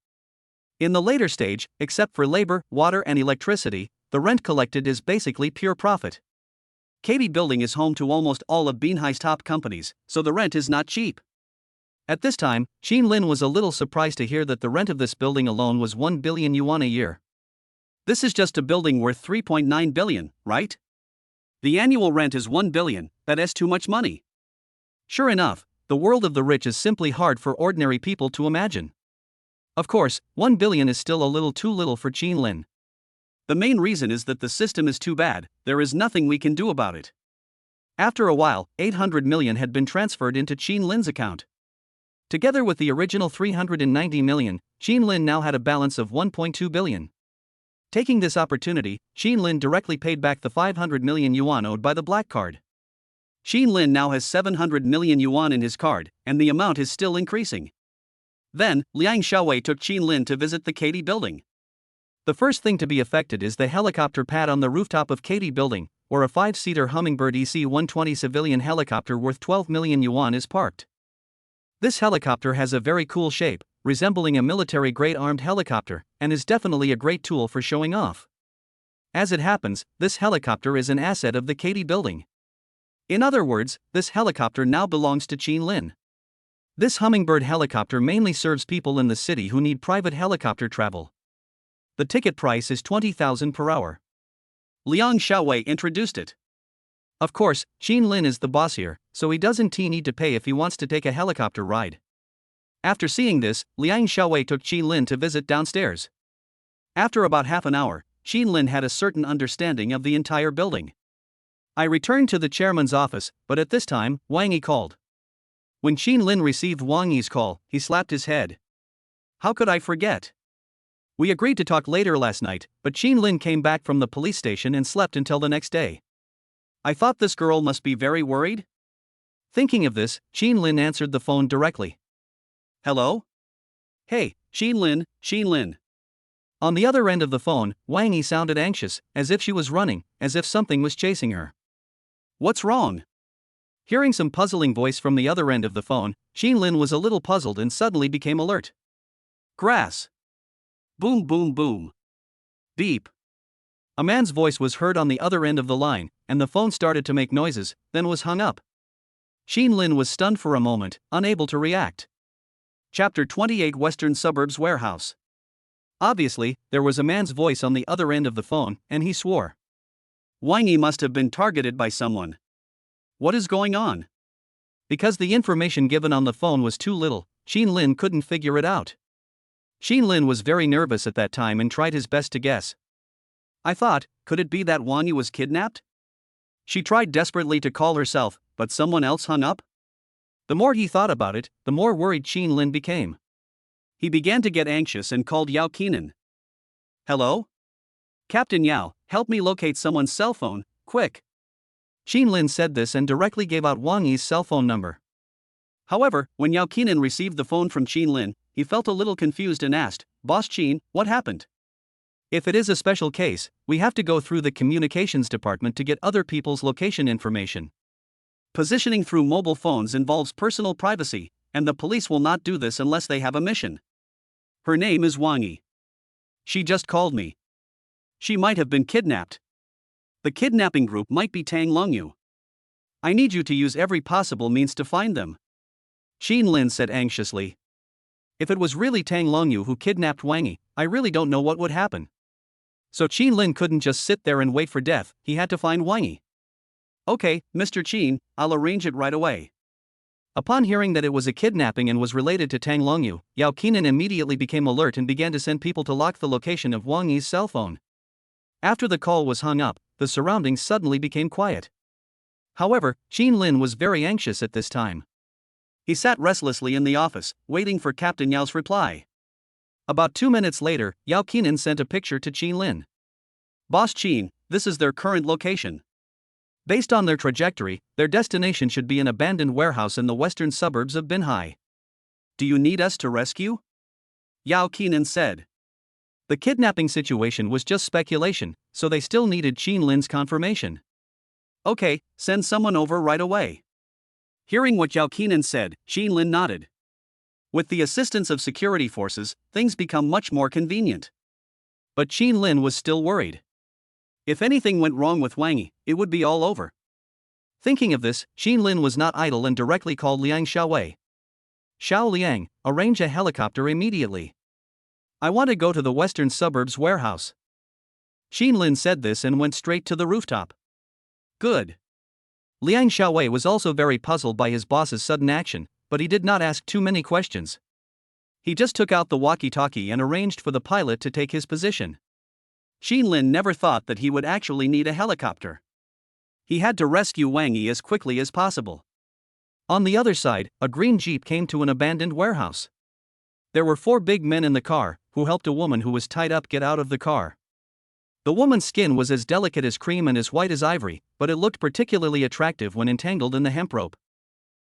In the later stage, except for labor, water and electricity, the rent collected is basically pure profit. Katy building is home to almost all of Binhai's top companies, so the rent is not cheap. At this time, Lin was a little surprised to hear that the rent of this building alone was 1 billion yuan a year. This is just a building worth 3.9 billion, right? The annual rent is 1 billion, that is too much money. Sure enough, the world of the rich is simply hard for ordinary people to imagine. Of course, 1 billion is still a little too little for Lin. The main reason is that the system is too bad, there is nothing we can do about it. After a while, 800 million had been transferred into Lin's account. Together with the original 390 million, Lin now had a balance of 1.2 billion. Taking this opportunity, Lin directly paid back the 500 million yuan owed by the black card. Lin now has 700 million yuan in his card, and the amount is still increasing. Then, Liang Xiaowei took Lin to visit the Katy building. The first thing to be affected is the helicopter pad on the rooftop of Katy building, where a 5-seater Hummingbird EC-120 civilian helicopter worth 12 million yuan is parked. This helicopter has a very cool shape, resembling a military-grade armed helicopter, and is definitely a great tool for showing off. As it happens, this helicopter is an asset of the Katy building. In other words, this helicopter now belongs to Lin. This Hummingbird helicopter mainly serves people in the city who need private helicopter travel. The ticket price is 20,000 per hour. Liang Xiaowei introduced it. Of course, Lin is the boss here, so he doesn't need to pay if he wants to take a helicopter ride. After seeing this, Liang Xiaowei took Lin to visit downstairs. After about half an hour, Lin had a certain understanding of the entire building. I returned to the chairman's office, but at this time, Wang Yi called. When Lin received Wang Yi's call, he slapped his head. How could I forget? We agreed to talk later last night, but Lin came back from the police station and slept until the next day. I thought this girl must be very worried. Thinking of this, Lin answered the phone directly. Hello? Hey, Lin. On the other end of the phone, Wang Yi sounded anxious, as if she was running, as if something was chasing her. What's wrong? Hearing some puzzling voice from the other end of the phone, Lin was a little puzzled and suddenly became alert. Grass. Boom boom boom. Beep. A man's voice was heard on the other end of the line, and the phone started to make noises, then was hung up. Lin was stunned for a moment, unable to react. Chapter 28 Western Suburbs Warehouse. Obviously, there was a man's voice on the other end of the phone, and he swore. Wang Yi must have been targeted by someone. What is going on? Because the information given on the phone was too little, Lin couldn't figure it out. Lin was very nervous at that time and tried his best to guess. I thought, could it be that Wang Yi was kidnapped? She tried desperately to call herself, but someone else hung up? The more he thought about it, the more worried Lin became. He began to get anxious and called Yao Qinan. Hello? Captain Yao, help me locate someone's cell phone, quick. Lin said this and directly gave out Wang Yi's cell phone number. However, when Yao Qinan received the phone from Lin, he felt a little confused and asked, Boss Qin, what happened? If it is a special case, we have to go through the communications department to get other people's location information. Positioning through mobile phones involves personal privacy, and the police will not do this unless they have a mission. Her name is Wang Yi. She just called me. She might have been kidnapped. The kidnapping group might be Tang Longyu. I need you to use every possible means to find them. Qin Lin said anxiously. If it was really Tang Longyu who kidnapped Wang Yi, I really don't know what would happen. So Qin Lin couldn't just sit there and wait for death, he had to find Wang Yi. Okay, Mr. Qin, I'll arrange it right away. Upon hearing that it was a kidnapping and was related to Tang Longyu, Yao Qinan immediately became alert and began to send people to lock the location of Wang Yi's cell phone. After the call was hung up, the surroundings suddenly became quiet. However, Qin Lin was very anxious at this time. He sat restlessly in the office, waiting for Captain Yao's reply. About 2 minutes later, Yao Qinan sent a picture to Qin Lin. Boss Qin, this is their current location. Based on their trajectory, their destination should be an abandoned warehouse in the western suburbs of Binhai. Do you need us to rescue? Yao Qinan said. The kidnapping situation was just speculation, so they still needed Qin Lin's confirmation. Okay, send someone over right away. Hearing what Yao Qinan said, Qin Lin nodded. With the assistance of security forces, things become much more convenient. But Qin Lin was still worried. If anything went wrong with Wang Yi, it would be all over. Thinking of this, Qin Lin was not idle and directly called Liang Xiaowei. Xiao Liang, arrange a helicopter immediately. I want to go to the western suburbs warehouse. Qin Lin said this and went straight to the rooftop. Good. Liang Xiaowei was also very puzzled by his boss's sudden action, but he did not ask too many questions. He just took out the walkie-talkie and arranged for the pilot to take his position. Qin Lin never thought that he would actually need a helicopter. He had to rescue Wang Yi as quickly as possible. On the other side, a green jeep came to an abandoned warehouse. There were 4 big men in the car, who helped a woman who was tied up get out of the car. The woman's skin was as delicate as cream and as white as ivory, but it looked particularly attractive when entangled in the hemp rope.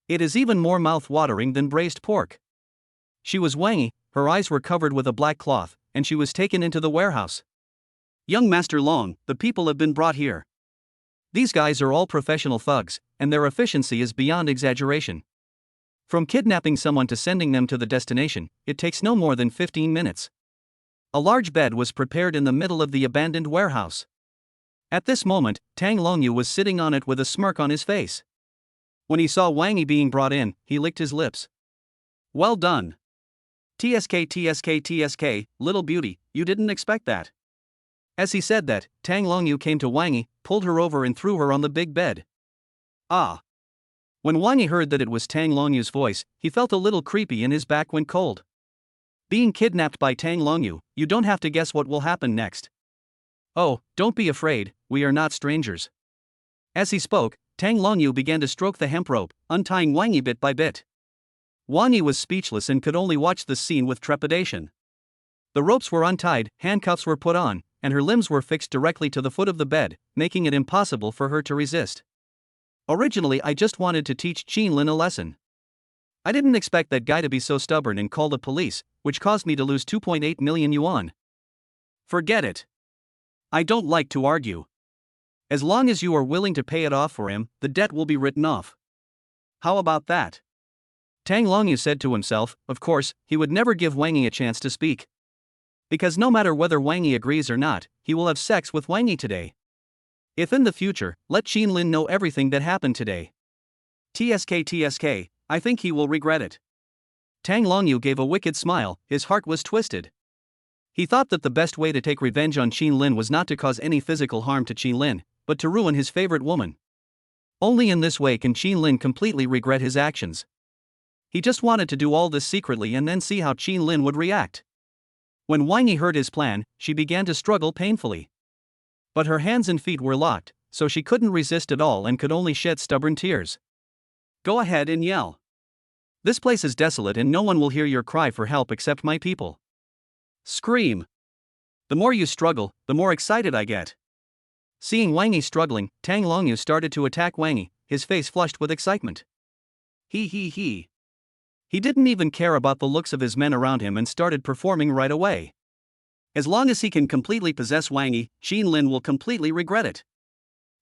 It is even more mouth-watering than braised pork. She was Wang Yi, her eyes were covered with a black cloth, and she was taken into the warehouse. Young Master Long, the people have been brought here. These guys are all professional thugs, and their efficiency is beyond exaggeration. From kidnapping someone to sending them to the destination, it takes no more than 15 minutes. A large bed was prepared in the middle of the abandoned warehouse. At this moment, Tang Longyu was sitting on it with a smirk on his face. When he saw Wang Yi being brought in, he licked his lips. Well done. TSK, little beauty, you didn't expect that. As he said that, Tang Longyu came to Wang Yi, pulled her over and threw her on the big bed. Ah. When Wang Yi heard that it was Tang Longyu's voice, he felt a little creepy and his back went cold. Being kidnapped by Tang Longyu, you don't have to guess what will happen next. Oh, don't be afraid, we are not strangers. As he spoke, Tang Longyu began to stroke the hemp rope, untying Wang Yi bit by bit. Wang Yi was speechless and could only watch the scene with trepidation. The ropes were untied, handcuffs were put on, and her limbs were fixed directly to the foot of the bed, making it impossible for her to resist. Originally, I just wanted to teach Qin Lin a lesson. I didn't expect that guy to be so stubborn and call the police, which caused me to lose 2.8 million yuan. Forget it. I don't like to argue. As long as you are willing to pay it off for him, the debt will be written off. How about that? Tang Longyu said to himself. Of course, he would never give Wang Yi a chance to speak. Because no matter whether Wang Yi agrees or not, he will have sex with Wang Yi today. If in the future, let Qin Lin know everything that happened today. TSK, I think he will regret it. Tang Longyu gave a wicked smile, his heart was twisted. He thought that the best way to take revenge on Qin Lin was not to cause any physical harm to Qin Lin, but to ruin his favorite woman. Only in this way can Qin Lin completely regret his actions. He just wanted to do all this secretly and then see how Qin Lin would react. When Wang Yi heard his plan, she began to struggle painfully. But her hands and feet were locked, so she couldn't resist at all and could only shed stubborn tears. Go ahead and yell. This place is desolate and no one will hear your cry for help except my people. Scream. The more you struggle, the more excited I get. Seeing Wang Yi struggling, Tang Longyu started to attack Wang Yi, his face flushed with excitement. He. He didn't even care about the looks of his men around him and started performing right away. As long as he can completely possess Wang Yi, Qin Lin will completely regret it.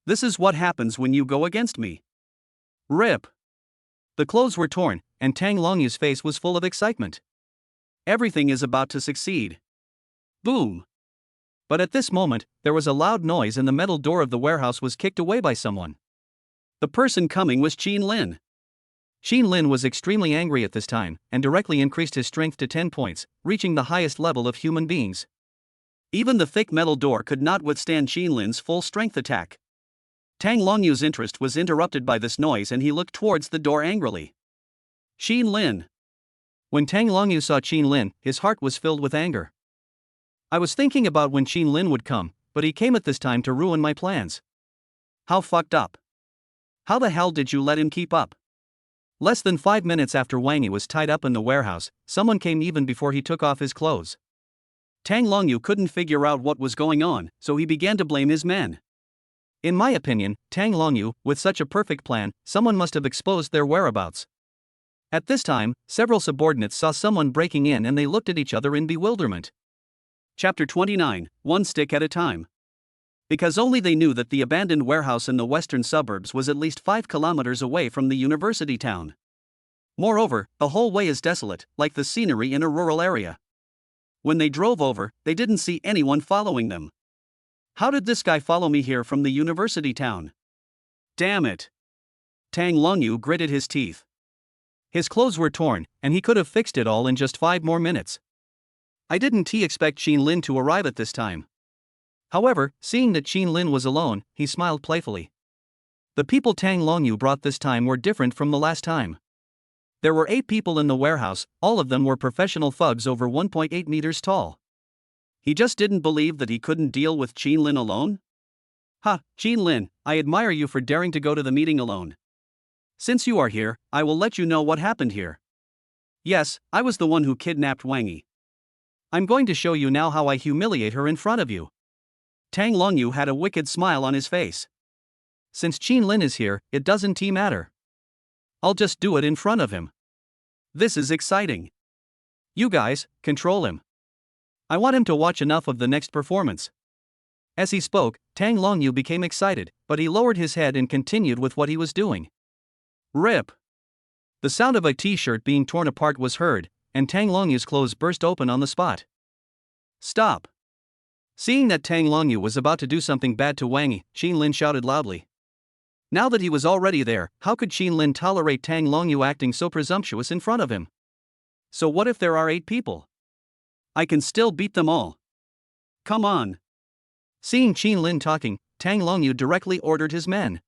This is what happens when you go against me. Rip. The clothes were torn, and Tang Longyu's face was full of excitement. Everything is about to succeed. Boom. But at this moment, there was a loud noise and the metal door of the warehouse was kicked away by someone. The person coming was Qin Lin. Xin Lin was extremely angry at this time, and directly increased his strength to 10 points, reaching the highest level of human beings. Even the thick metal door could not withstand Xin Lin's full strength attack. Tang Longyu's interest was interrupted by this noise and he looked towards the door angrily. Xin Lin. When Tang Longyu saw Xin Lin, his heart was filled with anger. I was thinking about when Xin Lin would come, but he came at this time to ruin my plans. How fucked up. How the hell did you let him keep up? Less than 5 minutes after Wang Yi was tied up in the warehouse, someone came even before he took off his clothes. Tang Longyu couldn't figure out what was going on, so he began to blame his men. In my opinion, Tang Longyu, with such a perfect plan, someone must have exposed their whereabouts. At this time, several subordinates saw someone breaking in and they looked at each other in bewilderment. Chapter 29, One Stick at a Time. Because only they knew that the abandoned warehouse in the western suburbs was at least 5 kilometers away from the university town. Moreover, the whole way is desolate, like the scenery in a rural area. When they drove over, they didn't see anyone following them. How did this guy follow me here from the university town? Damn it. Tang Longyu gritted his teeth. His clothes were torn, and he could have fixed it all in just 5 more minutes. I didn't expect Xin Lin to arrive at this time. However, seeing that Xin Lin was alone, he smiled playfully. The people Tang Longyu brought this time were different from the last time. There were 8 people in the warehouse, all of them were professional thugs over 1.8 meters tall. He just didn't believe that he couldn't deal with Xin Lin alone? Ha, Xin Lin, I admire you for daring to go to the meeting alone. Since you are here, I will let you know what happened here. Yes, I was the one who kidnapped Wang Yi. I'm going to show you now how I humiliate her in front of you. Tang Longyu had a wicked smile on his face. Since Xin Lin is here, it doesn't matter. I'll just do it in front of him. This is exciting. You guys, control him. I want him to watch enough of the next performance. As he spoke, Tang Longyu became excited, but he lowered his head and continued with what he was doing. Rip. The sound of a t-shirt being torn apart was heard, and Tang Longyu's clothes burst open on the spot. Stop. Seeing that Tang Longyu was about to do something bad to Wang Yi, Xin Lin shouted loudly. Now that he was already there, how could Xin Lin tolerate Tang Longyu acting so presumptuous in front of him? So what if there are 8 people? I can still beat them all. Come on. Seeing Xin Lin talking, Tang Longyu directly ordered his men.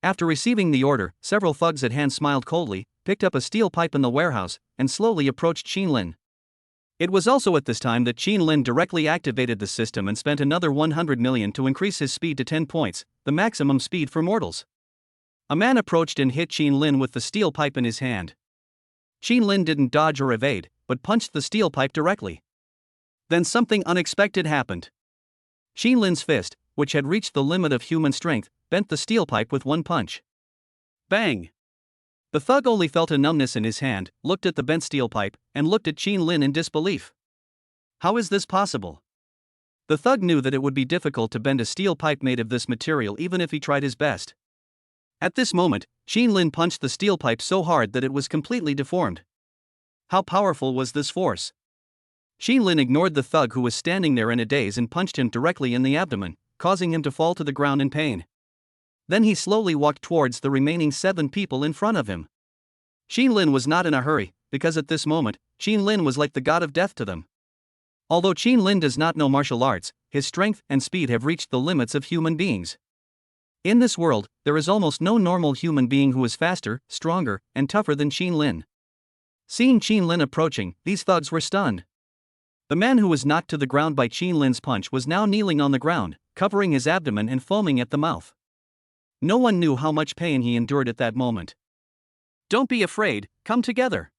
After receiving the order, several thugs at hand smiled coldly, picked up a steel pipe in the warehouse, and slowly approached Xin Lin. It was also at this time that Xin Lin directly activated the system and spent another 100 million to increase his speed to 10 points, the maximum speed for mortals. A man approached and hit Xin Lin with the steel pipe in his hand. Xin Lin didn't dodge or evade, but punched the steel pipe directly. Then something unexpected happened. Xin Lin's fist, which had reached the limit of human strength, bent the steel pipe with one punch. Bang! The thug only felt a numbness in his hand, looked at the bent steel pipe, and looked at Xin Lin in disbelief. How is this possible? The thug knew that it would be difficult to bend a steel pipe made of this material even if he tried his best. At this moment, Xin Lin punched the steel pipe so hard that it was completely deformed. How powerful was this force? Xin Lin ignored the thug who was standing there in a daze and punched him directly in the abdomen, causing him to fall to the ground in pain. Then he slowly walked towards the remaining 7 people in front of him. Xin Lin was not in a hurry, because at this moment, Xin Lin was like the god of death to them. Although Xin Lin does not know martial arts, his strength and speed have reached the limits of human beings. In this world, there is almost no normal human being who is faster, stronger, and tougher than Xin Lin. Seeing Xin Lin approaching, these thugs were stunned. The man who was knocked to the ground by Xin Lin's punch was now kneeling on the ground, covering his abdomen and foaming at the mouth. No one knew how much pain he endured at that moment. Don't be afraid, come together.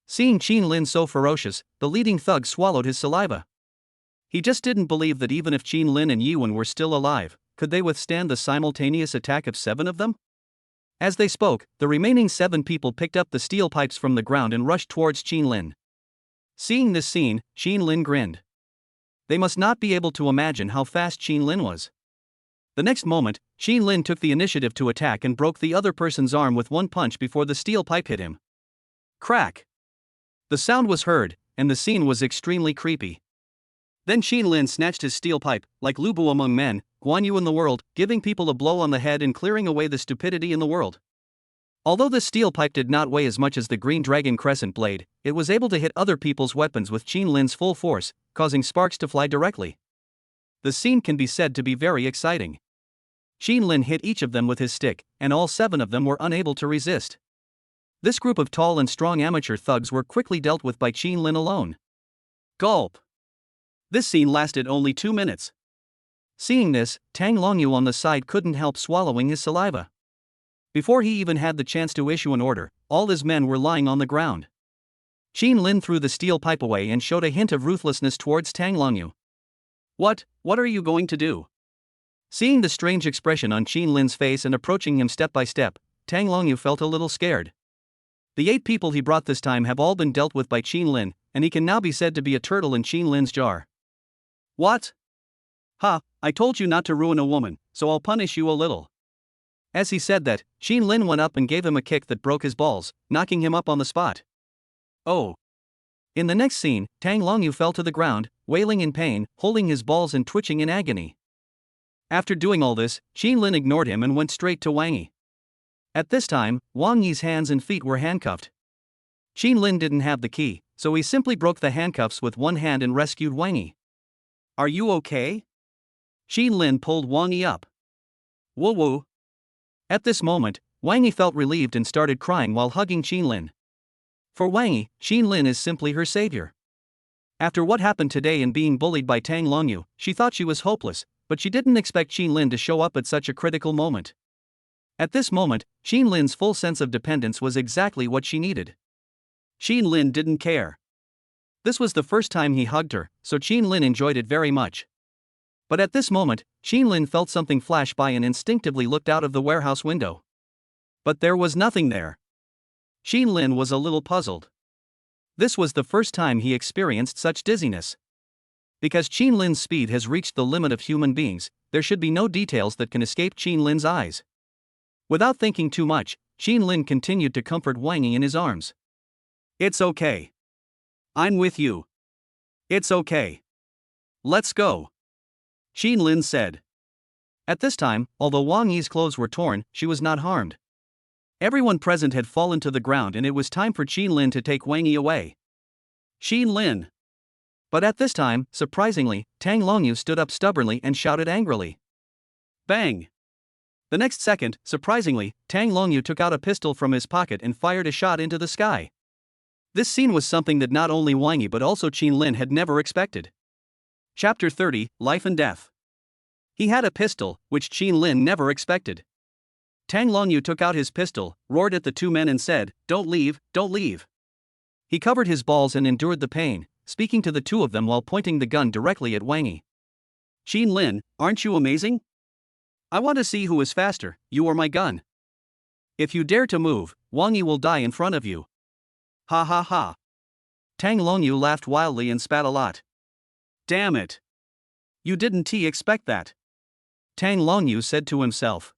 Seeing Xin Lin so ferocious, the leading thug swallowed his saliva. He just didn't believe that even if Xin Lin and Yiwen were still alive, could they withstand the simultaneous attack of 7 of them? As they spoke, the remaining 7 people picked up the steel pipes from the ground and rushed towards Xin Lin. Seeing this scene, Xin Lin grinned. They must not be able to imagine how fast Xin Lin was. The next moment, Xin Lin took the initiative to attack and broke the other person's arm with one punch before the steel pipe hit him. Crack! The sound was heard, and the scene was extremely creepy. Then Xin Lin snatched his steel pipe, like Lu Bu among men, Guan Yu in the world, giving people a blow on the head and clearing away the stupidity in the world. Although the steel pipe did not weigh as much as the green dragon crescent blade, it was able to hit other people's weapons with Qin Lin's full force, causing sparks to fly directly. The scene can be said to be very exciting. Qin Lin hit each of them with his stick, and all 7 of them were unable to resist. This group of tall and strong amateur thugs were quickly dealt with by Qin Lin alone. Gulp. This scene lasted only 2 minutes. Seeing this, Tang Longyu on the side couldn't help swallowing his saliva. Before he even had the chance to issue an order, all his men were lying on the ground. Qin Lin threw the steel pipe away and showed a hint of ruthlessness towards Tang Longyu. What are you going to do? Seeing the strange expression on Qin Lin's face and approaching him step by step, Tang Longyu felt a little scared. The 8 people he brought this time have all been dealt with by Qin Lin, and he can now be said to be a turtle in Qin Lin's jar. What? Ha, I told you not to ruin a woman, so I'll punish you a little. As he said that, Qin Lin went up and gave him a kick that broke his balls, knocking him up on the spot. Oh. In the next scene, Tang Longyu fell to the ground, wailing in pain, holding his balls and twitching in agony. After doing all this, Qin Lin ignored him and went straight to Wang Yi. At this time, Wang Yi's hands and feet were handcuffed. Qin Lin didn't have the key, so he simply broke the handcuffs with one hand and rescued Wang Yi. Are you okay? Qin Lin pulled Wang Yi up. Woo woo. At this moment, Wang Yi felt relieved and started crying while hugging Qin Lin. For Wang Yi, Qin Lin is simply her savior. After what happened today and being bullied by Tang Longyu, she thought she was hopeless, but she didn't expect Qin Lin to show up at such a critical moment. At this moment, Qin Lin's full sense of dependence was exactly what she needed. Qin Lin didn't care. This was the first time he hugged her, so Qin Lin enjoyed it very much. But at this moment, Qin Lin felt something flash by and instinctively looked out of the warehouse window. But there was nothing there. Qin Lin was a little puzzled. This was the first time he experienced such dizziness. Because Qin Lin's speed has reached the limit of human beings, there should be no details that can escape Qin Lin's eyes. Without thinking too much, Qin Lin continued to comfort Wang Yi in his arms. It's okay. I'm with you. It's okay. Let's go. Qin Lin said. At this time, although Wang Yi's clothes were torn, she was not harmed. Everyone present had fallen to the ground and it was time for Qin Lin to take Wang Yi away. Qin Lin. But at this time, surprisingly, Tang Longyu stood up stubbornly and shouted angrily. Bang! The next second, surprisingly, Tang Longyu took out a pistol from his pocket and fired a shot into the sky. This scene was something that not only Wang Yi but also Qin Lin had never expected. Chapter 30, Life and Death. He had a pistol, which Qin Lin never expected. Tang Longyu took out his pistol, roared at the 2 men and said, "Don't leave, don't leave." He covered his balls and endured the pain, speaking to the 2 of them while pointing the gun directly at Wang Yi. Qin Lin, aren't you amazing? I want to see who is faster, you or my gun. If you dare to move, Wang Yi will die in front of you. Ha ha ha. Tang Longyu laughed wildly and spat a lot. Damn it. You didn't expect that. Tang Longyu said to himself.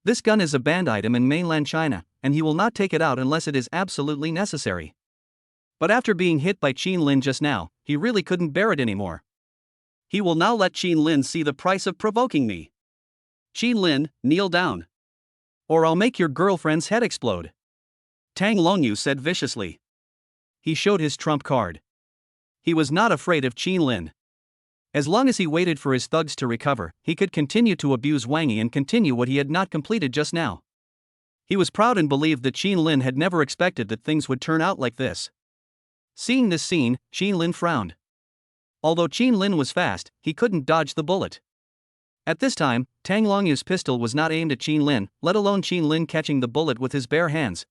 This gun is a banned item in mainland China, and he will not take it out unless it is absolutely necessary. But after being hit by Qin Lin just now, he really couldn't bear it anymore. He will now let Qin Lin see the price of provoking me. Qin Lin, kneel down. Or I'll make your girlfriend's head explode. Tang Longyu said viciously. He showed his trump card. He was not afraid of Qin Lin. As long as he waited for his thugs to recover, he could continue to abuse Wang Yi and continue what he had not completed just now. He was proud and believed that Qin Lin had never expected that things would turn out like this. Seeing this scene, Qin Lin frowned. Although Qin Lin was fast, he couldn't dodge the bullet. At this time, Tang Longyu's pistol was not aimed at Qin Lin, let alone Qin Lin catching the bullet with his bare hands.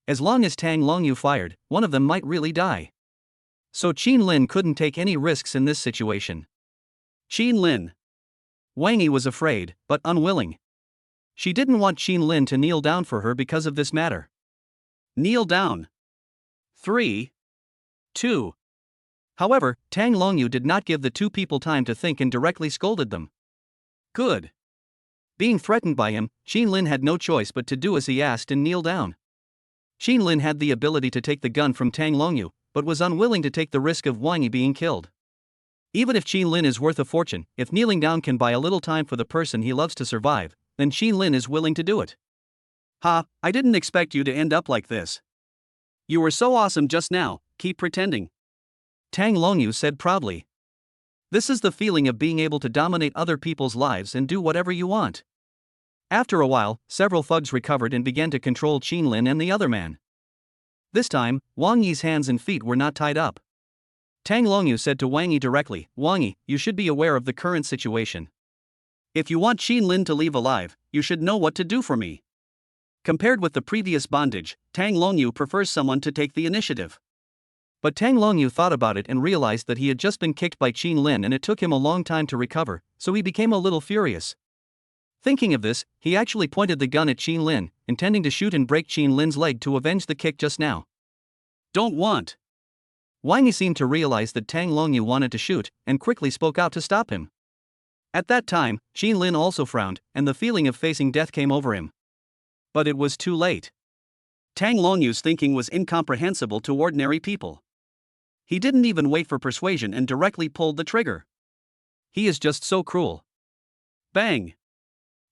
As long as Tang Longyu fired, one of them might really die. So Qin Lin couldn't take any risks in this situation. Qin Lin. Wang Yi was afraid, but unwilling. She didn't want Qin Lin to kneel down for her because of this matter. Kneel down. 3, 2. However, Tang Longyu did not give the 2 people time to think and directly scolded them. Good. Being threatened by him, Qin Lin had no choice but to do as he asked and kneel down. Qin Lin had the ability to take the gun from Tang Longyu, but was unwilling to take the risk of Wang Yi being killed. Even if Qin Lin is worth a fortune, if kneeling down can buy a little time for the person he loves to survive, then Qin Lin is willing to do it. Ha, I didn't expect you to end up like this. You were so awesome just now, keep pretending. Tang Longyu said proudly. This is the feeling of being able to dominate other people's lives and do whatever you want. After a while, several thugs recovered and began to control Qin Lin and the other man. This time, Wang Yi's hands and feet were not tied up. Tang Longyu said to Wang Yi directly, Wang Yi, you should be aware of the current situation. If you want Qin Lin to leave alive, you should know what to do for me. Compared with the previous bondage, Tang Longyu prefers someone to take the initiative. But Tang Longyu thought about it and realized that he had just been kicked by Qin Lin and it took him a long time to recover, so he became a little furious. Thinking of this, he actually pointed the gun at Qin Lin, intending to shoot and break Qin Lin's leg to avenge the kick just now. Don't want. Wang Yi seemed to realize that Tang Longyu wanted to shoot, and quickly spoke out to stop him. At that time, Qin Lin also frowned, and the feeling of facing death came over him. But it was too late. Tang Longyu's thinking was incomprehensible to ordinary people. He didn't even wait for persuasion and directly pulled the trigger. He is just so cruel. Bang!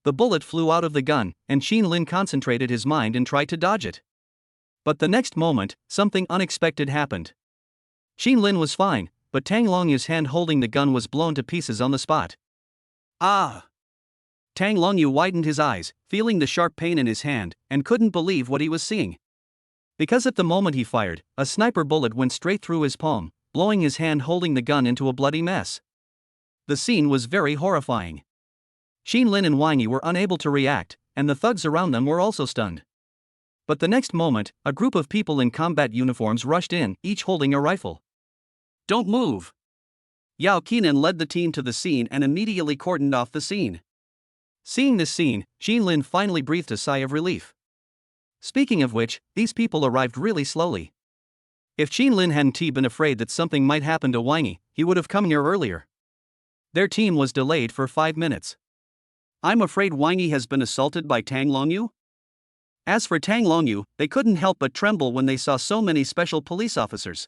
The bullet flew out of the gun, and Qin Lin concentrated his mind and tried to dodge it. But the next moment, something unexpected happened. Qin Lin was fine, but Tang Longyu's hand holding the gun was blown to pieces on the spot. Ah! Tang Longyu widened his eyes, feeling the sharp pain in his hand, and couldn't believe what he was seeing. Because at the moment he fired, a sniper bullet went straight through his palm, blowing his hand holding the gun into a bloody mess. The scene was very horrifying. Qin Lin and Wang Yi were unable to react, and the thugs around them were also stunned. But the next moment, a group of people in combat uniforms rushed in, each holding a rifle. Don't move! Yao Qinan led the team to the scene and immediately cordoned off the scene. Seeing this scene, Qin Lin finally breathed a sigh of relief. Speaking of which, these people arrived really slowly. If Qin Lin hadn't been afraid that something might happen to Wang Yi, he would have come here earlier. Their team was delayed for 5 minutes. I'm afraid Wang Yi has been assaulted by Tang Longyu? As for Tang Longyu, they couldn't help but tremble when they saw so many special police officers.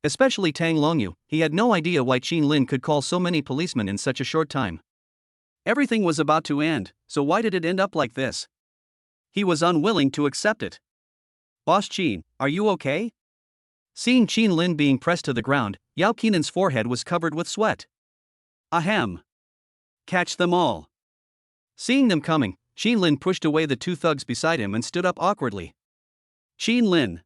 Especially Tang Longyu, he had no idea why Qin Lin could call so many policemen in such a short time. Everything was about to end, so why did it end up like this? He was unwilling to accept it. Boss Qin, are you okay? Seeing Qin Lin being pressed to the ground, Yao Qinan's forehead was covered with sweat. Ahem. Catch them all. Seeing them coming, Qin Lin pushed away the 2 thugs beside him and stood up awkwardly. Qin Lin.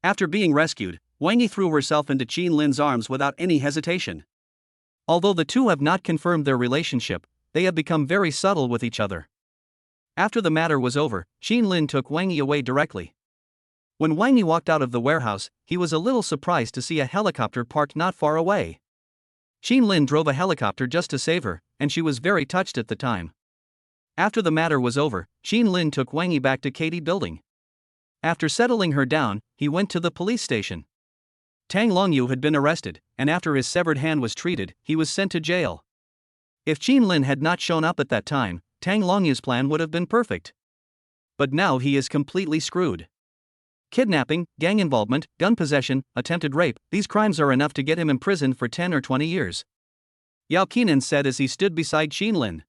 After being rescued, Wang Yi threw herself into Qin Lin's arms without any hesitation. Although the two have not confirmed their relationship, they have become very subtle with each other. After the matter was over, Qin Lin took Wang Yi away directly. When Wang Yi walked out of the warehouse, he was a little surprised to see a helicopter parked not far away. Qin Lin drove a helicopter just to save her, and she was very touched at the time. After the matter was over, Qin Lin took Wang Yi back to Katie Building. After settling her down, he went to the police station. Tang Longyu had been arrested, and after his severed hand was treated, he was sent to jail. If Qin Lin had not shown up at that time, Tang Longyu's plan would have been perfect. But now he is completely screwed. Kidnapping, gang involvement, gun possession, attempted rape, these crimes are enough to get him imprisoned for 10 or 20 years. Yao Qinan said as he stood beside Qin Lin.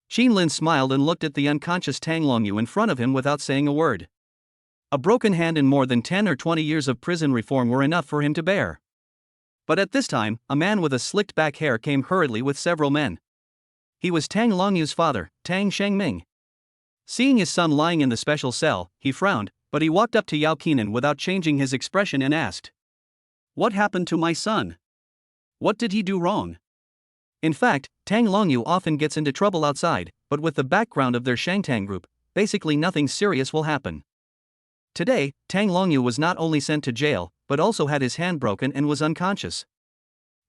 Qin Lin smiled and looked at the unconscious Tang Longyu in front of him without saying a word. A broken hand and more than 10 or 20 years of prison reform were enough for him to bear. But at this time, a man with a slicked back hair came hurriedly with several men. He was Tang Longyu's father, Tang Shengming. Seeing his son lying in the special cell, he frowned, but he walked up to Yao Qinan without changing his expression and asked, "What happened to my son? What did he do wrong?" In fact, Tang Longyu often gets into trouble outside, but with the background of their Shangtang group, basically nothing serious will happen. Today, Tang Longyu was not only sent to jail, but also had his hand broken and was unconscious.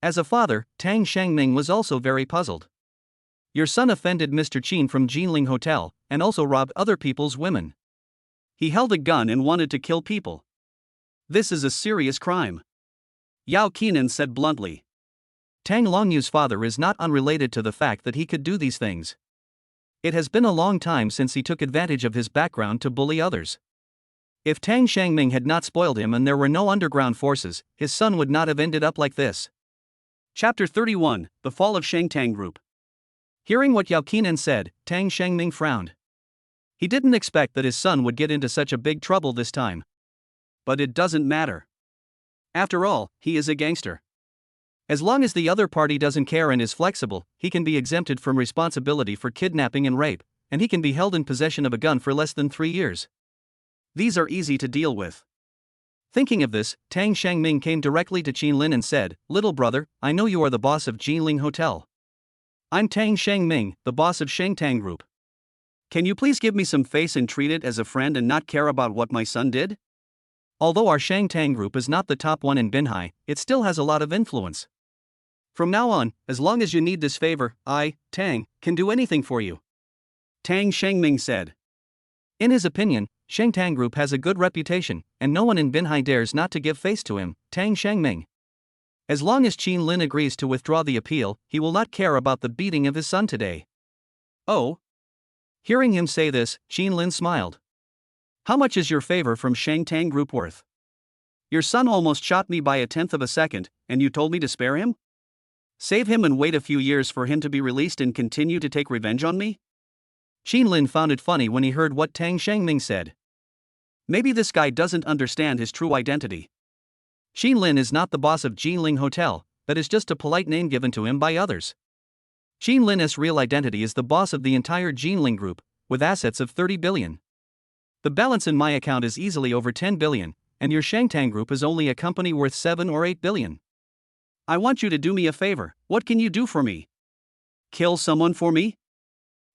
As a father, Tang Shengming was also very puzzled. Your son offended Mr. Qin from Jinling Hotel, and also robbed other people's women. He held a gun and wanted to kill people. This is a serious crime. Yao Qinan said bluntly. Tang Longyu's father is not unrelated to the fact that he could do these things. It has been a long time since he took advantage of his background to bully others. If Tang Shengming had not spoiled him and there were no underground forces, his son would not have ended up like this. Chapter 31, The Fall of Shangtang Group. Hearing what Yao Qinan said, Tang Shengming frowned. He didn't expect that his son would get into such a big trouble this time. But it doesn't matter. After all, he is a gangster. As long as the other party doesn't care and is flexible, he can be exempted from responsibility for kidnapping and rape, and he can be held in possession of a gun for less than 3 years. These are easy to deal with. Thinking of this, Tang Shengming came directly to Qin Lin and said, "Little brother, I know you are the boss of Jinling Hotel. I'm Tang Shengming, the boss of Shengtang Group. Can you please give me some face and treat it as a friend and not care about what my son did?" Although our Shengtang Group is not the top one in Binhai, it still has a lot of influence. From now on, as long as you need this favor, I, Tang, can do anything for you," Tang Shengming said. In his opinion, Shengtang Group has a good reputation, and no one in Binhai dares not to give face to him, Tang Shengming. As long as Qin Lin agrees to withdraw the appeal, he will not care about the beating of his son today. Oh? Hearing him say this, Qin Lin smiled. How much is your favor from Shengtang Group worth? Your son almost shot me by 1/10 of a second, and you told me to spare him? Save him and wait a few years for him to be released and continue to take revenge on me? Qin Lin found it funny when he heard what Tang Shengming said. Maybe this guy doesn't understand his true identity. Qin Lin is not the boss of Jinling Hotel, that is just a polite name given to him by others. Qin Lin's real identity is the boss of the entire Jinling Group, with assets of 30 billion. The balance in my account is easily over 10 billion, and your Shengtang Group is only a company worth 7 or 8 billion. I want you to do me a favor. What can you do for me? Kill someone for me?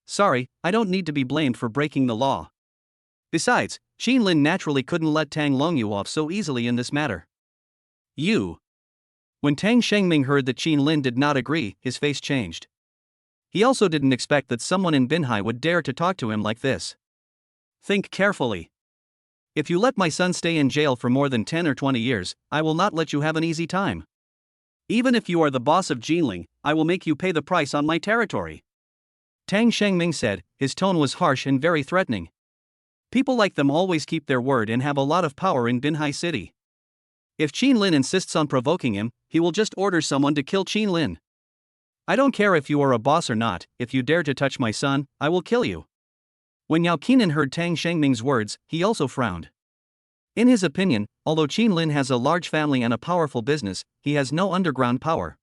Sorry, I don't need to be blamed for breaking the law. Besides, Qin Lin naturally couldn't let Tang Longyu off so easily in this matter. You. When Tang Shengming heard that Qin Lin did not agree, his face changed. He also didn't expect that someone in Binhai would dare to talk to him like this. Think carefully. If you let my son stay in jail for more than 10 or 20 years, I will not let you have an easy time. Even if you are the boss of Jinling, I will make you pay the price on my territory. Tang Shengming said, his tone was harsh and very threatening. People like them always keep their word and have a lot of power in Binhai City. If Qin Lin insists on provoking him, he will just order someone to kill Qin Lin. I don't care if you are a boss or not, if you dare to touch my son, I will kill you. When Yao Qinan heard Tang Shengming's words, he also frowned. In his opinion, although Qin Lin has a large family and a powerful business, he has no underground power.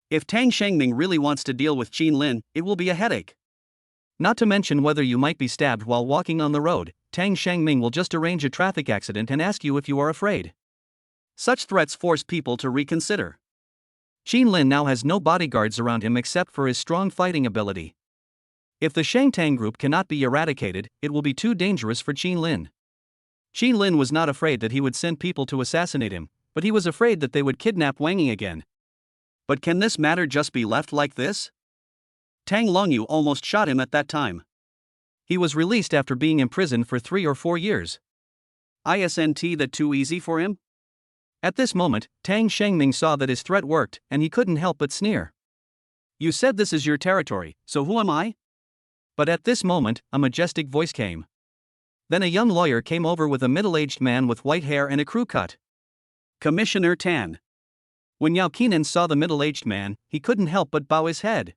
If Tang Shengming really wants to deal with Qin Lin, it will be a headache. Not to mention whether you might be stabbed while walking on the road, Tang Shengming will just arrange a traffic accident and ask you if you are afraid. Such threats force people to reconsider. Qin Lin now has no bodyguards around him except for his strong fighting ability. If the Shengtang Group cannot be eradicated, it will be too dangerous for Qin Lin. Qin Lin was not afraid that he would send people to assassinate him, but he was afraid that they would kidnap Wang Yi again. But can this matter just be left like this? Tang Longyu almost shot him at that time. He was released after being imprisoned for 3 or 4 years. Isn't that too easy for him? At this moment, Tang Shengming saw that his threat worked, and he couldn't help but sneer. You said this is your territory, so who am I? But at this moment, a majestic voice came. Then a young lawyer came over with a middle-aged man with white hair and a crew cut. Commissioner Tan. When Yao Qinan saw the middle-aged man, he couldn't help but bow his head.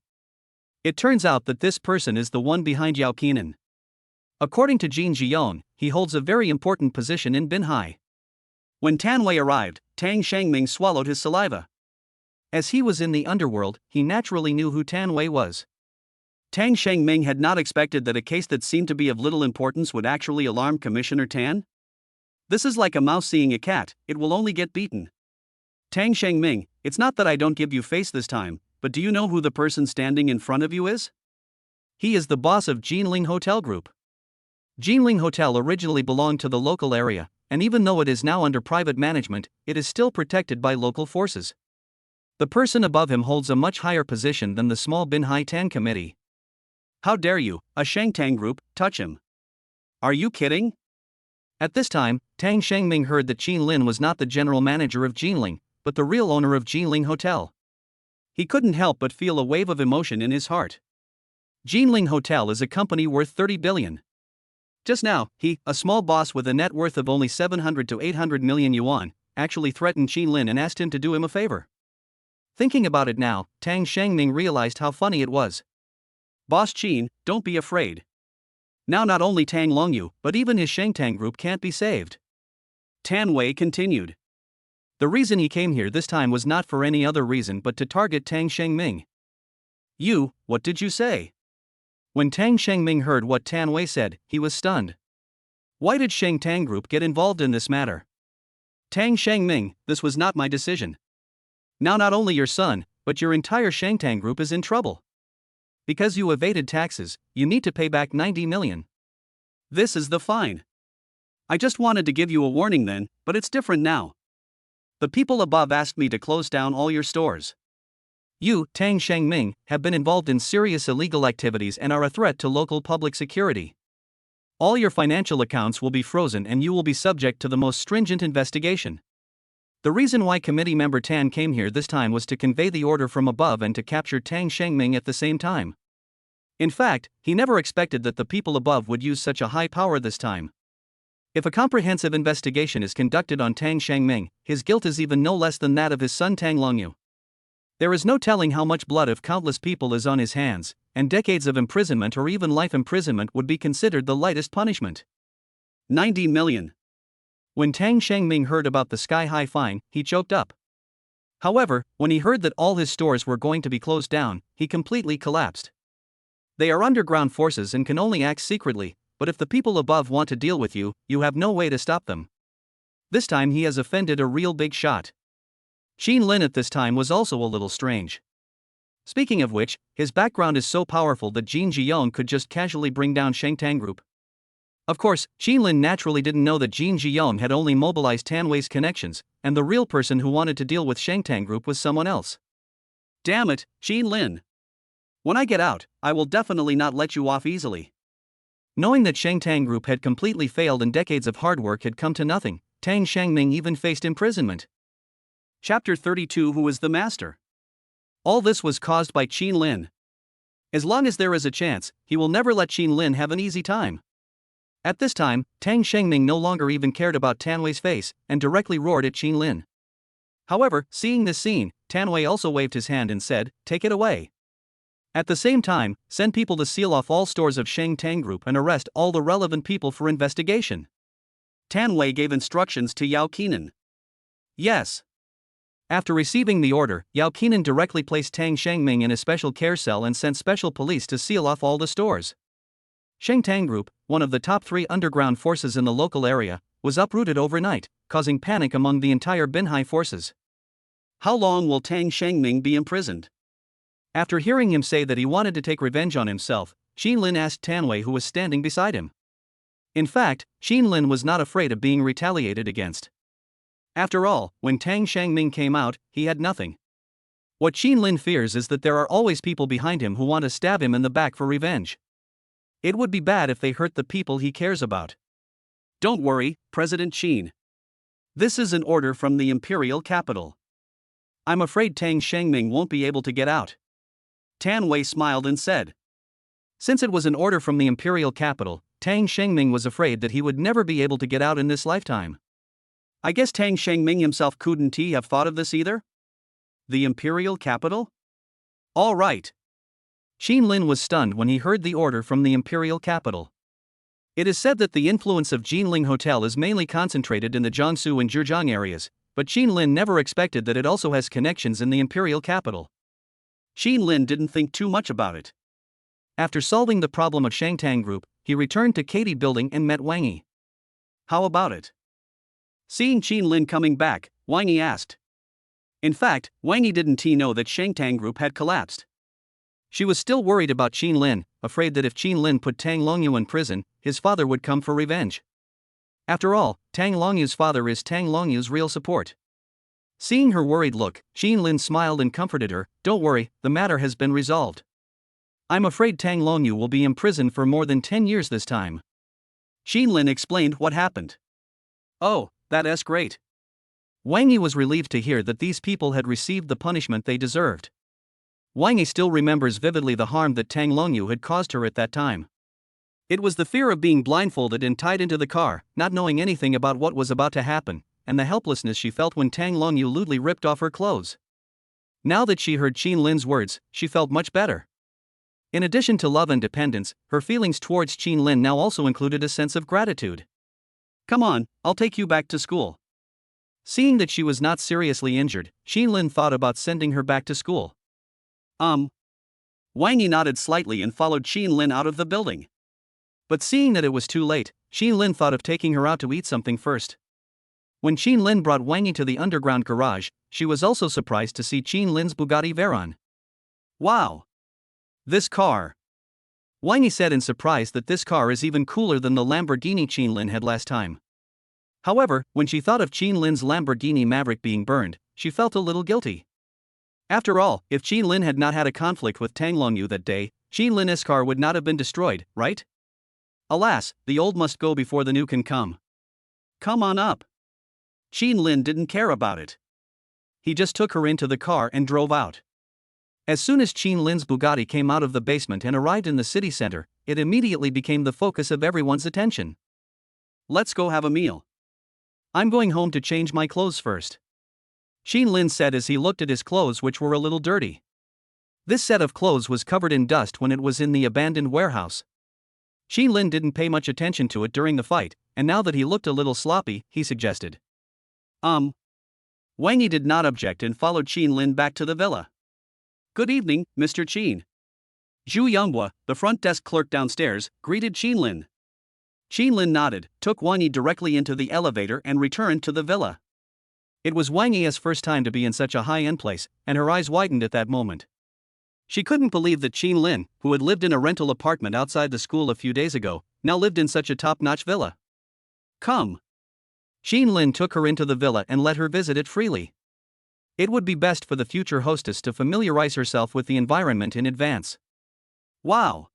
It turns out that this person is the one behind Yao Qinan. According to Jin Jiong, he holds a very important position in Binhai. When Tan Wei arrived, Tang Shengming swallowed his saliva. As he was in the underworld, he naturally knew who Tan Wei was. Tang Shengming had not expected that a case that seemed to be of little importance would actually alarm Commissioner Tan. This is like a mouse seeing a cat, it will only get beaten. Tang Shengming, it's not that I don't give you face this time, but do you know who the person standing in front of you is? He is the boss of Jinling Hotel Group. Jinling Hotel originally belonged to the local area, and even though it is now under private management, it is still protected by local forces. The person above him holds a much higher position than the small Binhai Tan Committee. How dare you, a Shengtang Group, touch him? Are you kidding? At this time, Tang Shengming heard that Qin Lin was not the general manager of Jinling, but the real owner of Jinling Hotel. He couldn't help but feel a wave of emotion in his heart. Jinling Hotel is a company worth 30 billion. Just now, he, a small boss with a net worth of only 700 to 800 million yuan, actually threatened Qin Lin and asked him to do him a favor. Thinking about it now, Tang Shengming realized how funny it was. Boss Qin, don't be afraid. Now not only Tang Longyu, but even his Shangtang group can't be saved. Tan Wei continued. The reason he came here this time was not for any other reason but to target Tang Shengming. What did you say? When Tang Shengming heard what Tan Wei said, he was stunned. Why did Shangtang group get involved in this matter? Tang Shengming, this was not my decision. Now not only your son, but your entire Shangtang group is in trouble. Because you evaded taxes, you need to pay back 90 million. This is the fine. I just wanted to give you a warning then, but it's different now. The people above asked me to close down all your stores. You, Tang Shengming, have been involved in serious illegal activities and are a threat to local public security. All your financial accounts will be frozen and you will be subject to the most stringent investigation. The reason why committee member Tan came here this time was to convey the order from above and to capture Tang Shengming at the same time. In fact, he never expected that the people above would use such a high power this time. If a comprehensive investigation is conducted on Tang Shengming, his guilt is even no less than that of his son Tang Longyu. There is no telling how much blood of countless people is on his hands, and decades of imprisonment or even life imprisonment would be considered the lightest punishment. 90 million. When Tang Shengming heard about the sky-high fine, he choked up. However, when he heard that all his stores were going to be closed down, he completely collapsed. They are underground forces and can only act secretly, but if the people above want to deal with you, you have no way to stop them. This time he has offended a real big shot. Xin Lin at this time was also a little strange. Speaking of which, his background is so powerful that Jin Jiyong could just casually bring down Shangtang Group. Of course, Xin Lin naturally didn't know that Jin Jiyong had only mobilized Tan Wei's connections, and the real person who wanted to deal with Shangtang Group was someone else. Damn it, Xin Lin. When I get out, I will definitely not let you off easily. Knowing that Shangtang Group had completely failed and decades of hard work had come to nothing, Tang Shengming even faced imprisonment. Chapter 32. Who is the master? All this was caused by Xin Lin. As long as there is a chance, he will never let Xin Lin have an easy time. At this time, Tang Shengming no longer even cared about Tan Wei's face, and directly roared at Xin Lin. However, seeing this scene, Tan Wei also waved his hand and said, "Take it away." At the same time, send people to seal off all stores of Shangtang Group and arrest all the relevant people for investigation. Tan Wei gave instructions to Yao Qinan. Yes. After receiving the order, Yao Qinan directly placed Tang Shengming in a special care cell and sent special police to seal off all the stores. Shangtang Group, one of the top 3 underground forces in the local area, was uprooted overnight, causing panic among the entire Binhai forces. How long will Tang Shengming be imprisoned? After hearing him say that he wanted to take revenge on himself, Xin Lin asked Tan Wei, who was standing beside him. In fact, Xin Lin was not afraid of being retaliated against. After all, when Tang Shengming came out, he had nothing. What Xin Lin fears is that there are always people behind him who want to stab him in the back for revenge. It would be bad if they hurt the people he cares about. Don't worry, President Qin. This is an order from the imperial capital. I'm afraid Tang Shengming won't be able to get out. Tan Wei smiled and said. Since it was an order from the imperial capital, Tang Shengming was afraid that he would never be able to get out in this lifetime. I guess Tang Shengming himself couldn't have thought of this either? The imperial capital? All right. Xin Lin was stunned when he heard the order from the imperial capital. It is said that the influence of Jinling Hotel is mainly concentrated in the Jiangsu and Zhejiang areas, but Xin Lin never expected that it also has connections in the imperial capital. Xin Lin didn't think too much about it. After solving the problem of Shangtang Group, he returned to Katie Building and met Wang Yi. How about it? Seeing Xin Lin coming back, Wang Yi asked. In fact, Wang Yi didn't know that Shangtang Group had collapsed. She was still worried about Xin Lin, afraid that if Xin Lin put Tang Longyu in prison, his father would come for revenge. After all, Tang Longyu's father is Tang Longyu's real support. Seeing her worried look, Xin Lin smiled and comforted her. Don't worry, the matter has been resolved. I'm afraid Tang Longyu will be imprisoned for more than 10 years this time. Xin Lin explained what happened. Oh, that's great. Wang Yi was relieved to hear that these people had received the punishment they deserved. Wang Yi still remembers vividly the harm that Tang Longyu had caused her at that time. It was the fear of being blindfolded and tied into the car, not knowing anything about what was about to happen, and the helplessness she felt when Tang Longyu lewdly ripped off her clothes. Now that she heard Xin Lin's words, she felt much better. In addition to love and dependence, her feelings towards Qin Lin now also included a sense of gratitude. Come on, I'll take you back to school. Seeing that she was not seriously injured, Qin Lin thought about sending her back to school. Wang Yi nodded slightly and followed Qin Lin out of the building. But seeing that it was too late, Qin Lin thought of taking her out to eat something first. When Qin Lin brought Wang Yi to the underground garage, she was also surprised to see Qin Lin's Bugatti Veyron. Wow! This car! Wang Yi said in surprise that this car is even cooler than the Lamborghini Qin Lin had last time. However, when she thought of Qin Lin's Lamborghini Maverick being burned, she felt a little guilty. After all, if Qin Lin had not had a conflict with Tang Longyu that day, Qin Lin's car would not have been destroyed, right? Alas, the old must go before the new can come. Come on up. Qin Lin didn't care about it. He just took her into the car and drove out. As soon as Qin Lin's Bugatti came out of the basement and arrived in the city center, it immediately became the focus of everyone's attention. Let's go have a meal. I'm going home to change my clothes first, Qin Lin said as he looked at his clothes, which were a little dirty. This set of clothes was covered in dust when it was in the abandoned warehouse. Qin Lin didn't pay much attention to it during the fight, and now that he looked a little sloppy, he suggested. Wang Yi did not object and followed Qin Lin back to the villa. Good evening, Mr. Qin. Zhu Yonghua, the front desk clerk downstairs, greeted Qin Lin. Qin Lin nodded, took Wang Yi directly into the elevator and returned to the villa. It was Wang Yi's first time to be in such a high-end place, and her eyes widened at that moment. She couldn't believe that Qin Lin, who had lived in a rental apartment outside the school a few days ago, now lived in such a top-notch villa. Come. Qin Lin took her into the villa and let her visit it freely. It would be best for the future hostess to familiarize herself with the environment in advance. Wow!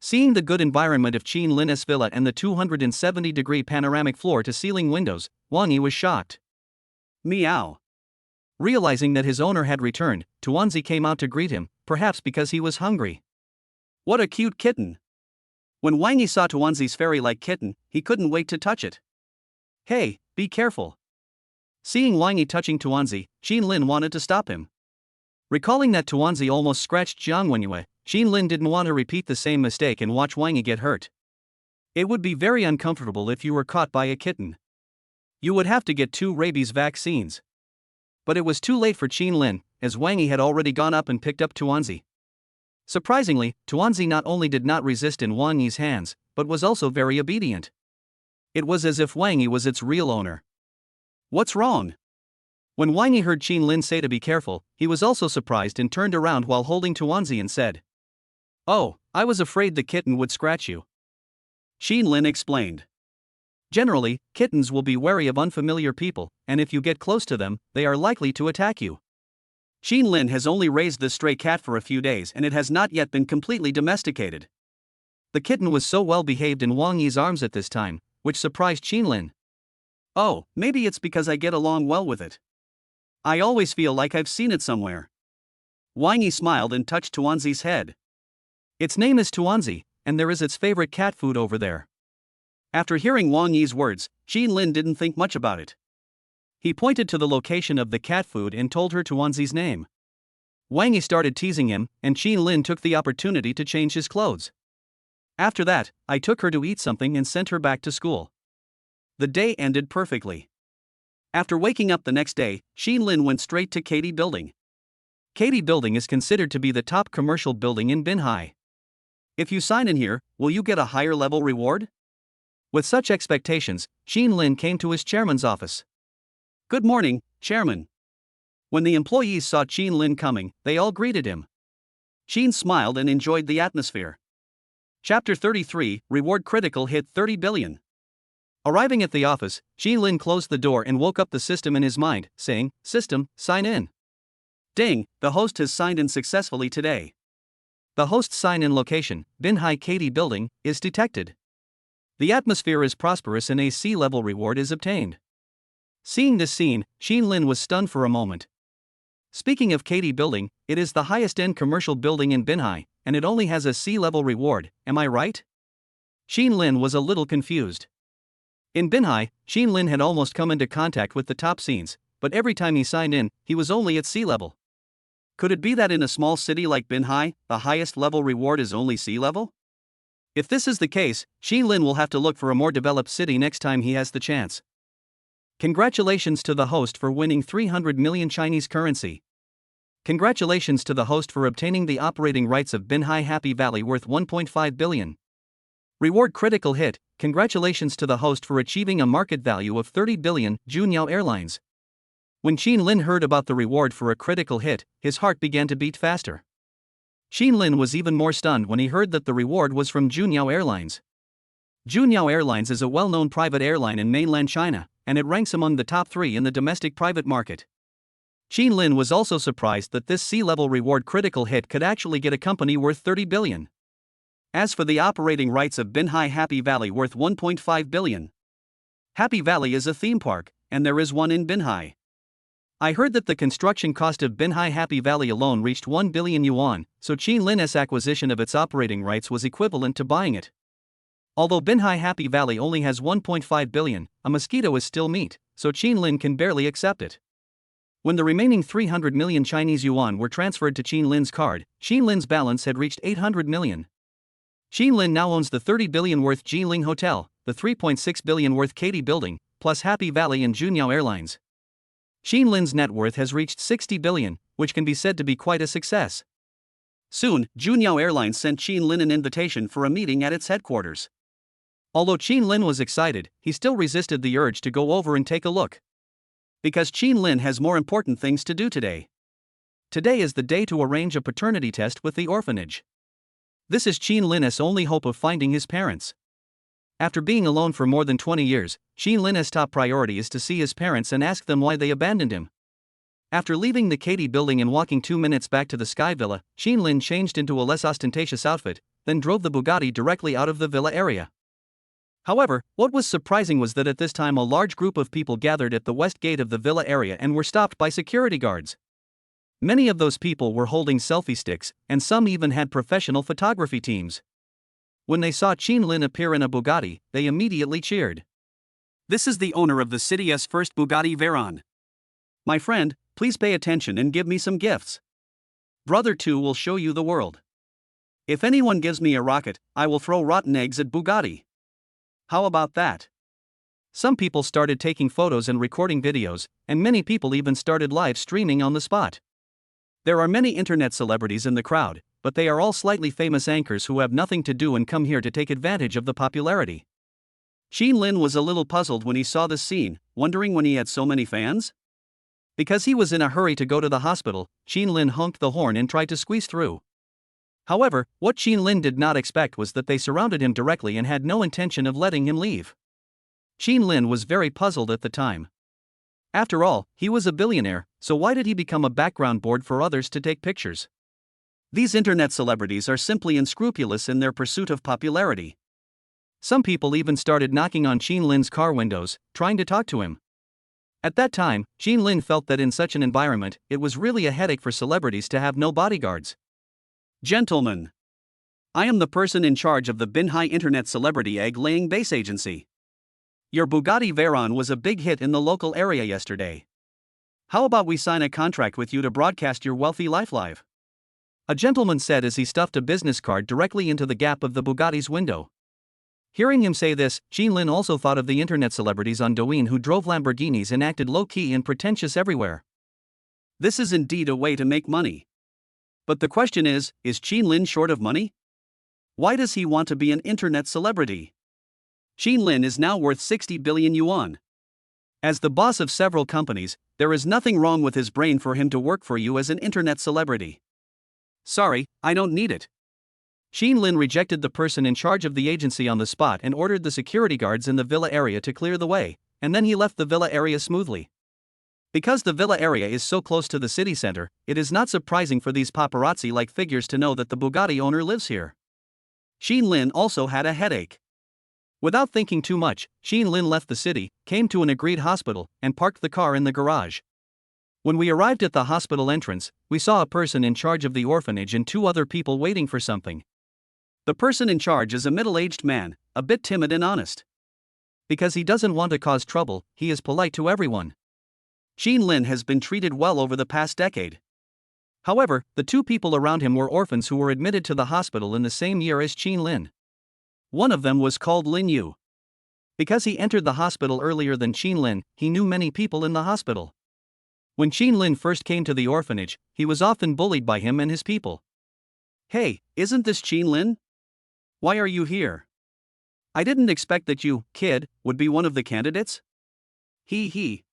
Seeing the good environment of Qin Lin's villa and the 270-degree panoramic floor-to-ceiling windows, Wang Yi was shocked. Meow. Realizing that his owner had returned, Tuanzi came out to greet him, perhaps because he was hungry. What a cute kitten! When Wang Yi saw Tuanzi's fairy-like kitten, he couldn't wait to touch it. Hey, be careful! Seeing Wang Yi touching Tuanzi, Qin Lin wanted to stop him. Recalling that Tuanzi almost scratched Jiang Wenyue, Qin Lin didn't want to repeat the same mistake and watch Wang Yi get hurt. It would be very uncomfortable if you were caught by a kitten. You would have to get 2 rabies vaccines. But it was too late for Qin Lin, as Wang Yi had already gone up and picked up Tuanzi. Surprisingly, Tuanzi not only did not resist in Wang Yi's hands, but was also very obedient. It was as if Wang Yi was its real owner. What's wrong? When Wang Yi heard Qin Lin say to be careful, he was also surprised and turned around while holding Tuanzi and said, "Oh, I was afraid the kitten would scratch you." Qin Lin explained. Generally, kittens will be wary of unfamiliar people, and if you get close to them, they are likely to attack you. Qin Lin has only raised this stray cat for a few days and it has not yet been completely domesticated. The kitten was so well behaved in Wang Yi's arms at this time, which surprised Qin Lin. Oh, maybe it's because I get along well with it. I always feel like I've seen it somewhere. Wang Yi smiled and touched Tuanzi's head. Its name is Tuanzi, and there is its favorite cat food over there. After hearing Wang Yi's words, Qin Lin didn't think much about it. He pointed to the location of the cat food and told her Tuanzi's name. Wang Yi started teasing him, and Qin Lin took the opportunity to change his clothes. After that, I took her to eat something and sent her back to school. The day ended perfectly. After waking up the next day, Qin Lin went straight to Katy Building. Katy Building is considered to be the top commercial building in Binhai. If you sign in here, will you get a higher level reward? With such expectations, Qin Lin came to his chairman's office. Good morning, Chairman. When the employees saw Qin Lin coming, they all greeted him. Qin smiled and enjoyed the atmosphere. Chapter 33, Reward Critical hit 30 billion. Arriving at the office, Qin Lin closed the door and woke up the system in his mind, saying, "System, sign in." Ding, the host has signed in successfully today. The host's sign-in location, Binhai Katy Building, is detected. The atmosphere is prosperous and a C-level reward is obtained. Seeing this scene, Qin Lin was stunned for a moment. Speaking of Katy Building, it is the highest-end commercial building in Binhai, and it only has a C-level reward, am I right? Qin Lin was a little confused. In Binhai, Qin Lin had almost come into contact with the top scenes, but every time he signed in, he was only at C-level. Could it be that in a small city like Binhai, the highest level reward is only sea level? If this is the case, Xin Lin will have to look for a more developed city next time he has the chance. Congratulations to the host for winning 300 million Chinese currency. Congratulations to the host for obtaining the operating rights of Binhai Happy Valley worth 1.5 billion. Reward critical hit. Congratulations to the host for achieving a market value of 30 billion, Junyao Airlines. When Xin Lin heard about the reward for a critical hit, his heart began to beat faster. Xin Lin was even more stunned when he heard that the reward was from Junyao Airlines. Junyao Airlines is a well-known private airline in mainland China, and it ranks among the top 3 in the domestic private market. Xin Lin was also surprised that this sea-level reward critical hit could actually get a company worth 30 billion. As for the operating rights of Binhai Happy Valley worth 1.5 billion. Happy Valley is a theme park, and there is one in Binhai. I heard that the construction cost of Binhai Happy Valley alone reached 1 billion yuan, so Xin Lin's acquisition of its operating rights was equivalent to buying it. Although Binhai Happy Valley only has 1.5 billion, a mosquito is still meat, so Xin Lin can barely accept it. When the remaining 300 million Chinese yuan were transferred to Xin Lin's card, Xin Lin's balance had reached 800 million. Xin Lin now owns the 30 billion worth Jiling Hotel, the 3.6 billion worth Katy Building, plus Happy Valley and Junyao Airlines. Xin Lin's net worth has reached 60 billion, which can be said to be quite a success. Soon, Junyao Airlines sent Xin Lin an invitation for a meeting at its headquarters. Although Xin Lin was excited, he still resisted the urge to go over and take a look. Because Xin Lin has more important things to do today. Today is the day to arrange a paternity test with the orphanage. This is Xin Lin's only hope of finding his parents. After being alone for more than 20 years, Xin Lin's top priority is to see his parents and ask them why they abandoned him. After leaving the Katy Building and walking 2 minutes back to the Sky Villa, Xin Lin changed into a less ostentatious outfit, then drove the Bugatti directly out of the villa area. However, what was surprising was that at this time a large group of people gathered at the west gate of the villa area and were stopped by security guards. Many of those people were holding selfie sticks, and some even had professional photography teams. When they saw Xin Lin appear in a Bugatti, they immediately cheered. This is the owner of the city's first Bugatti Veyron. My friend, please pay attention and give me some gifts. Brother 2 will show you the world. If anyone gives me a rocket, I will throw rotten eggs at Bugatti. How about that? Some people started taking photos and recording videos, and many people even started live streaming on the spot. There are many internet celebrities in the crowd, but they are all slightly famous anchors who have nothing to do and come here to take advantage of the popularity. Xin Lin was a little puzzled when he saw this scene, wondering when he had so many fans. Because he was in a hurry to go to the hospital, Xin Lin honked the horn and tried to squeeze through. However, what Xin Lin did not expect was that they surrounded him directly and had no intention of letting him leave. Xin Lin was very puzzled at the time. After all, he was a billionaire, so why did he become a background board for others to take pictures? These internet celebrities are simply unscrupulous in their pursuit of popularity. Some people even started knocking on Xin Lin's car windows, trying to talk to him. At that time, Xin Lin felt that in such an environment, it was really a headache for celebrities to have no bodyguards. Gentlemen, I am the person in charge of the Binhai Internet Celebrity Egg-Laying Base Agency. Your Bugatti Veyron was a big hit in the local area yesterday. How about we sign a contract with you to broadcast your wealthy life live? A gentleman said as he stuffed a business card directly into the gap of the Bugatti's window. Hearing him say this, Xin Lin also thought of the internet celebrities on Douyin who drove Lamborghinis and acted low-key and pretentious everywhere. This is indeed a way to make money. But the question is Xin Lin short of money? Why does he want to be an internet celebrity? Xin Lin is now worth 60 billion yuan. As the boss of several companies, there is nothing wrong with his brain for him to work for you as an internet celebrity. Sorry, I don't need it. Xin Lin rejected the person in charge of the agency on the spot and ordered the security guards in the villa area to clear the way, and then he left the villa area smoothly. Because the villa area is so close to the city center, it is not surprising for these paparazzi-like figures to know that the Bugatti owner lives here. Xin Lin also had a headache. Without thinking too much, Xin Lin left the city, came to an agreed hospital, and parked the car in the garage. When we arrived at the hospital entrance, we saw a person in charge of the orphanage and 2 other people waiting for something. The person in charge is a middle-aged man, a bit timid and honest. Because he doesn't want to cause trouble, he is polite to everyone. Xin Lin has been treated well over the past decade. However, the two people around him were orphans who were admitted to the hospital in the same year as Qin Lin. One of them was called Lin Yu. Because he entered the hospital earlier than Qin Lin, he knew many people in the hospital. When Qin Lin first came to the orphanage, he was often bullied by him and his people. Hey, isn't this Qin Lin? Why are you here? I didn't expect that you, kid, would be one of the candidates. He.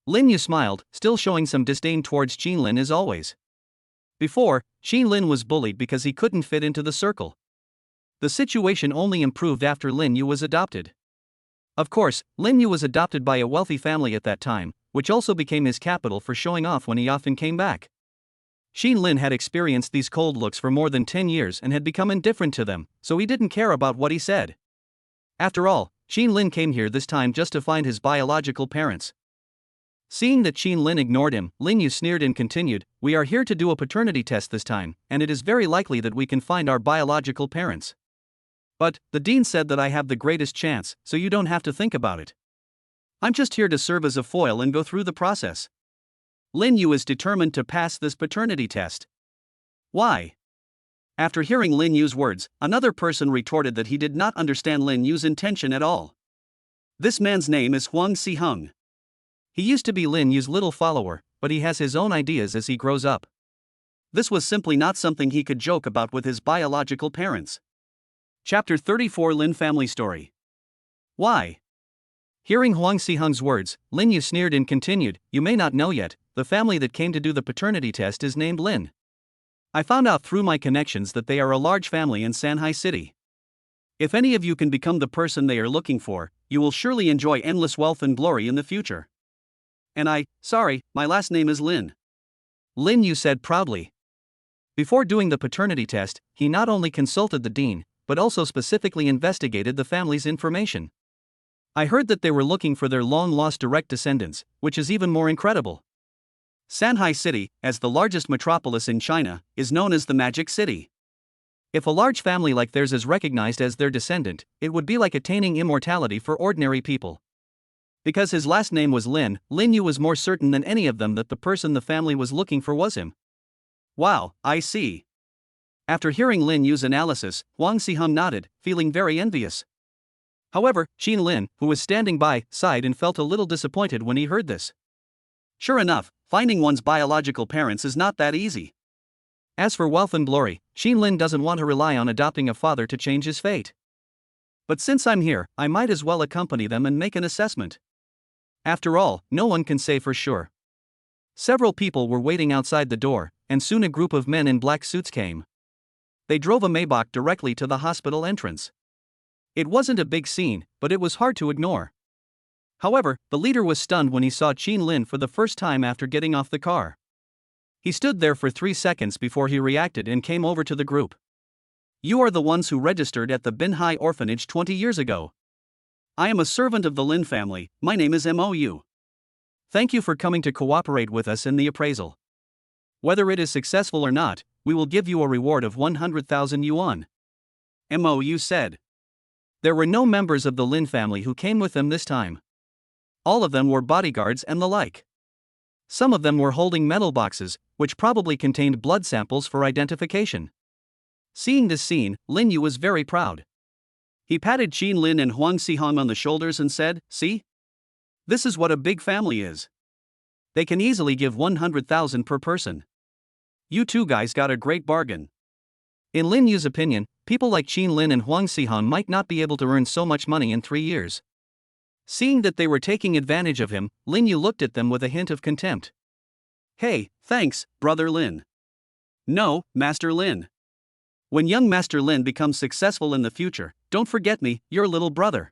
Lin Yu smiled, still showing some disdain towards Qin Lin as always. Before, Qin Lin was bullied because he couldn't fit into the circle. The situation only improved after Lin Yu was adopted. Of course, Lin Yu was adopted by a wealthy family at that time, which also became his capital for showing off when he often came back. Qin Lin had experienced these cold looks for more than 10 years and had become indifferent to them, so he didn't care about what he said. After all, Qin Lin came here this time just to find his biological parents. Seeing that Qin Lin ignored him, Lin Yu sneered and continued, "We are here to do a paternity test this time, and it is very likely that we can find our biological parents. But, the dean said that I have the greatest chance, so you don't have to think about it. I'm just here to serve as a foil and go through the process." Lin Yu is determined to pass this paternity test. Why? After hearing Lin Yu's words, another person retorted that he did not understand Lin Yu's intention at all. This man's name is Huang Xiheng. He used to be Lin Yu's little follower, but he has his own ideas as he grows up. This was simply not something he could joke about with his biological parents. Chapter 34 Lin Family Story. Why? Hearing Huang Xiheng's words, Lin Yu sneered and continued, "You may not know yet, the family that came to do the paternity test is named Lin. I found out through my connections that they are a large family in Shanghai City. If any of you can become the person they are looking for, you will surely enjoy endless wealth and glory in the future. And my last name is Lin." Lin Yu said proudly. Before doing the paternity test, he not only consulted the dean, but also specifically investigated the family's information. I heard that they were looking for their long-lost direct descendants, which is even more incredible. Shanghai City, as the largest metropolis in China, is known as the Magic City. If a large family like theirs is recognized as their descendant, it would be like attaining immortality for ordinary people. Because his last name was Lin, Lin Yu was more certain than any of them that the person the family was looking for was him. Wow, I see. After hearing Lin Yu's analysis, Huang Xiheng nodded, feeling very envious. However, Qin Lin, who was standing by, sighed and felt a little disappointed when he heard this. Sure enough, finding one's biological parents is not that easy. As for wealth and glory, Qin Lin doesn't want to rely on adopting a father to change his fate. But since I'm here, I might as well accompany them and make an assessment. After all, no one can say for sure. Several people were waiting outside the door, and soon a group of men in black suits came. They drove a Maybach directly to the hospital entrance. It wasn't a big scene, but it was hard to ignore. However, the leader was stunned when he saw Qin Lin for the first time after getting off the car. He stood there for 3 seconds before he reacted and came over to the group. "You are the ones who registered at the Binhai orphanage 20 years ago. I am a servant of the Lin family, my name is Mou. Thank you for coming to cooperate with us in the appraisal. Whether it is successful or not, we will give you a reward of 100,000 yuan. Mou said. There were no members of the Lin family who came with them this time. All of them were bodyguards and the like. Some of them were holding metal boxes, which probably contained blood samples for identification. Seeing this scene, Lin Yu was very proud. He patted Qin Lin and Huang Xiheng on the shoulders and said, "See? This is what a big family is. They can easily give 100,000 per person. You two guys got a great bargain." In Lin Yu's opinion, people like Qin Lin and Huang Xiheng might not be able to earn so much money in 3 years. Seeing that they were taking advantage of him, Lin Yu looked at them with a hint of contempt. "Hey, thanks, Brother Lin." "No, Master Lin. When young Master Lin becomes successful in the future, don't forget me, your little brother."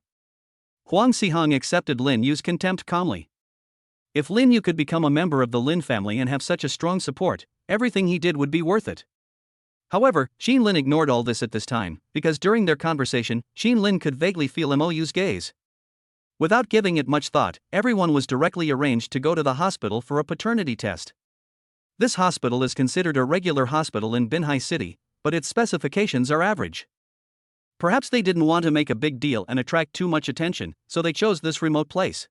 Huang Xiheng accepted Lin Yu's contempt calmly. If Lin Yu could become a member of the Lin family and have such a strong support, everything he did would be worth it. However, Qin Lin ignored all this at this time, because during their conversation, Qin Lin could vaguely feel Mou's gaze. Without giving it much thought, everyone was directly arranged to go to the hospital for a paternity test. This hospital is considered a regular hospital in Binhai City, but its specifications are average. Perhaps they didn't want to make a big deal and attract too much attention, so they chose this remote place.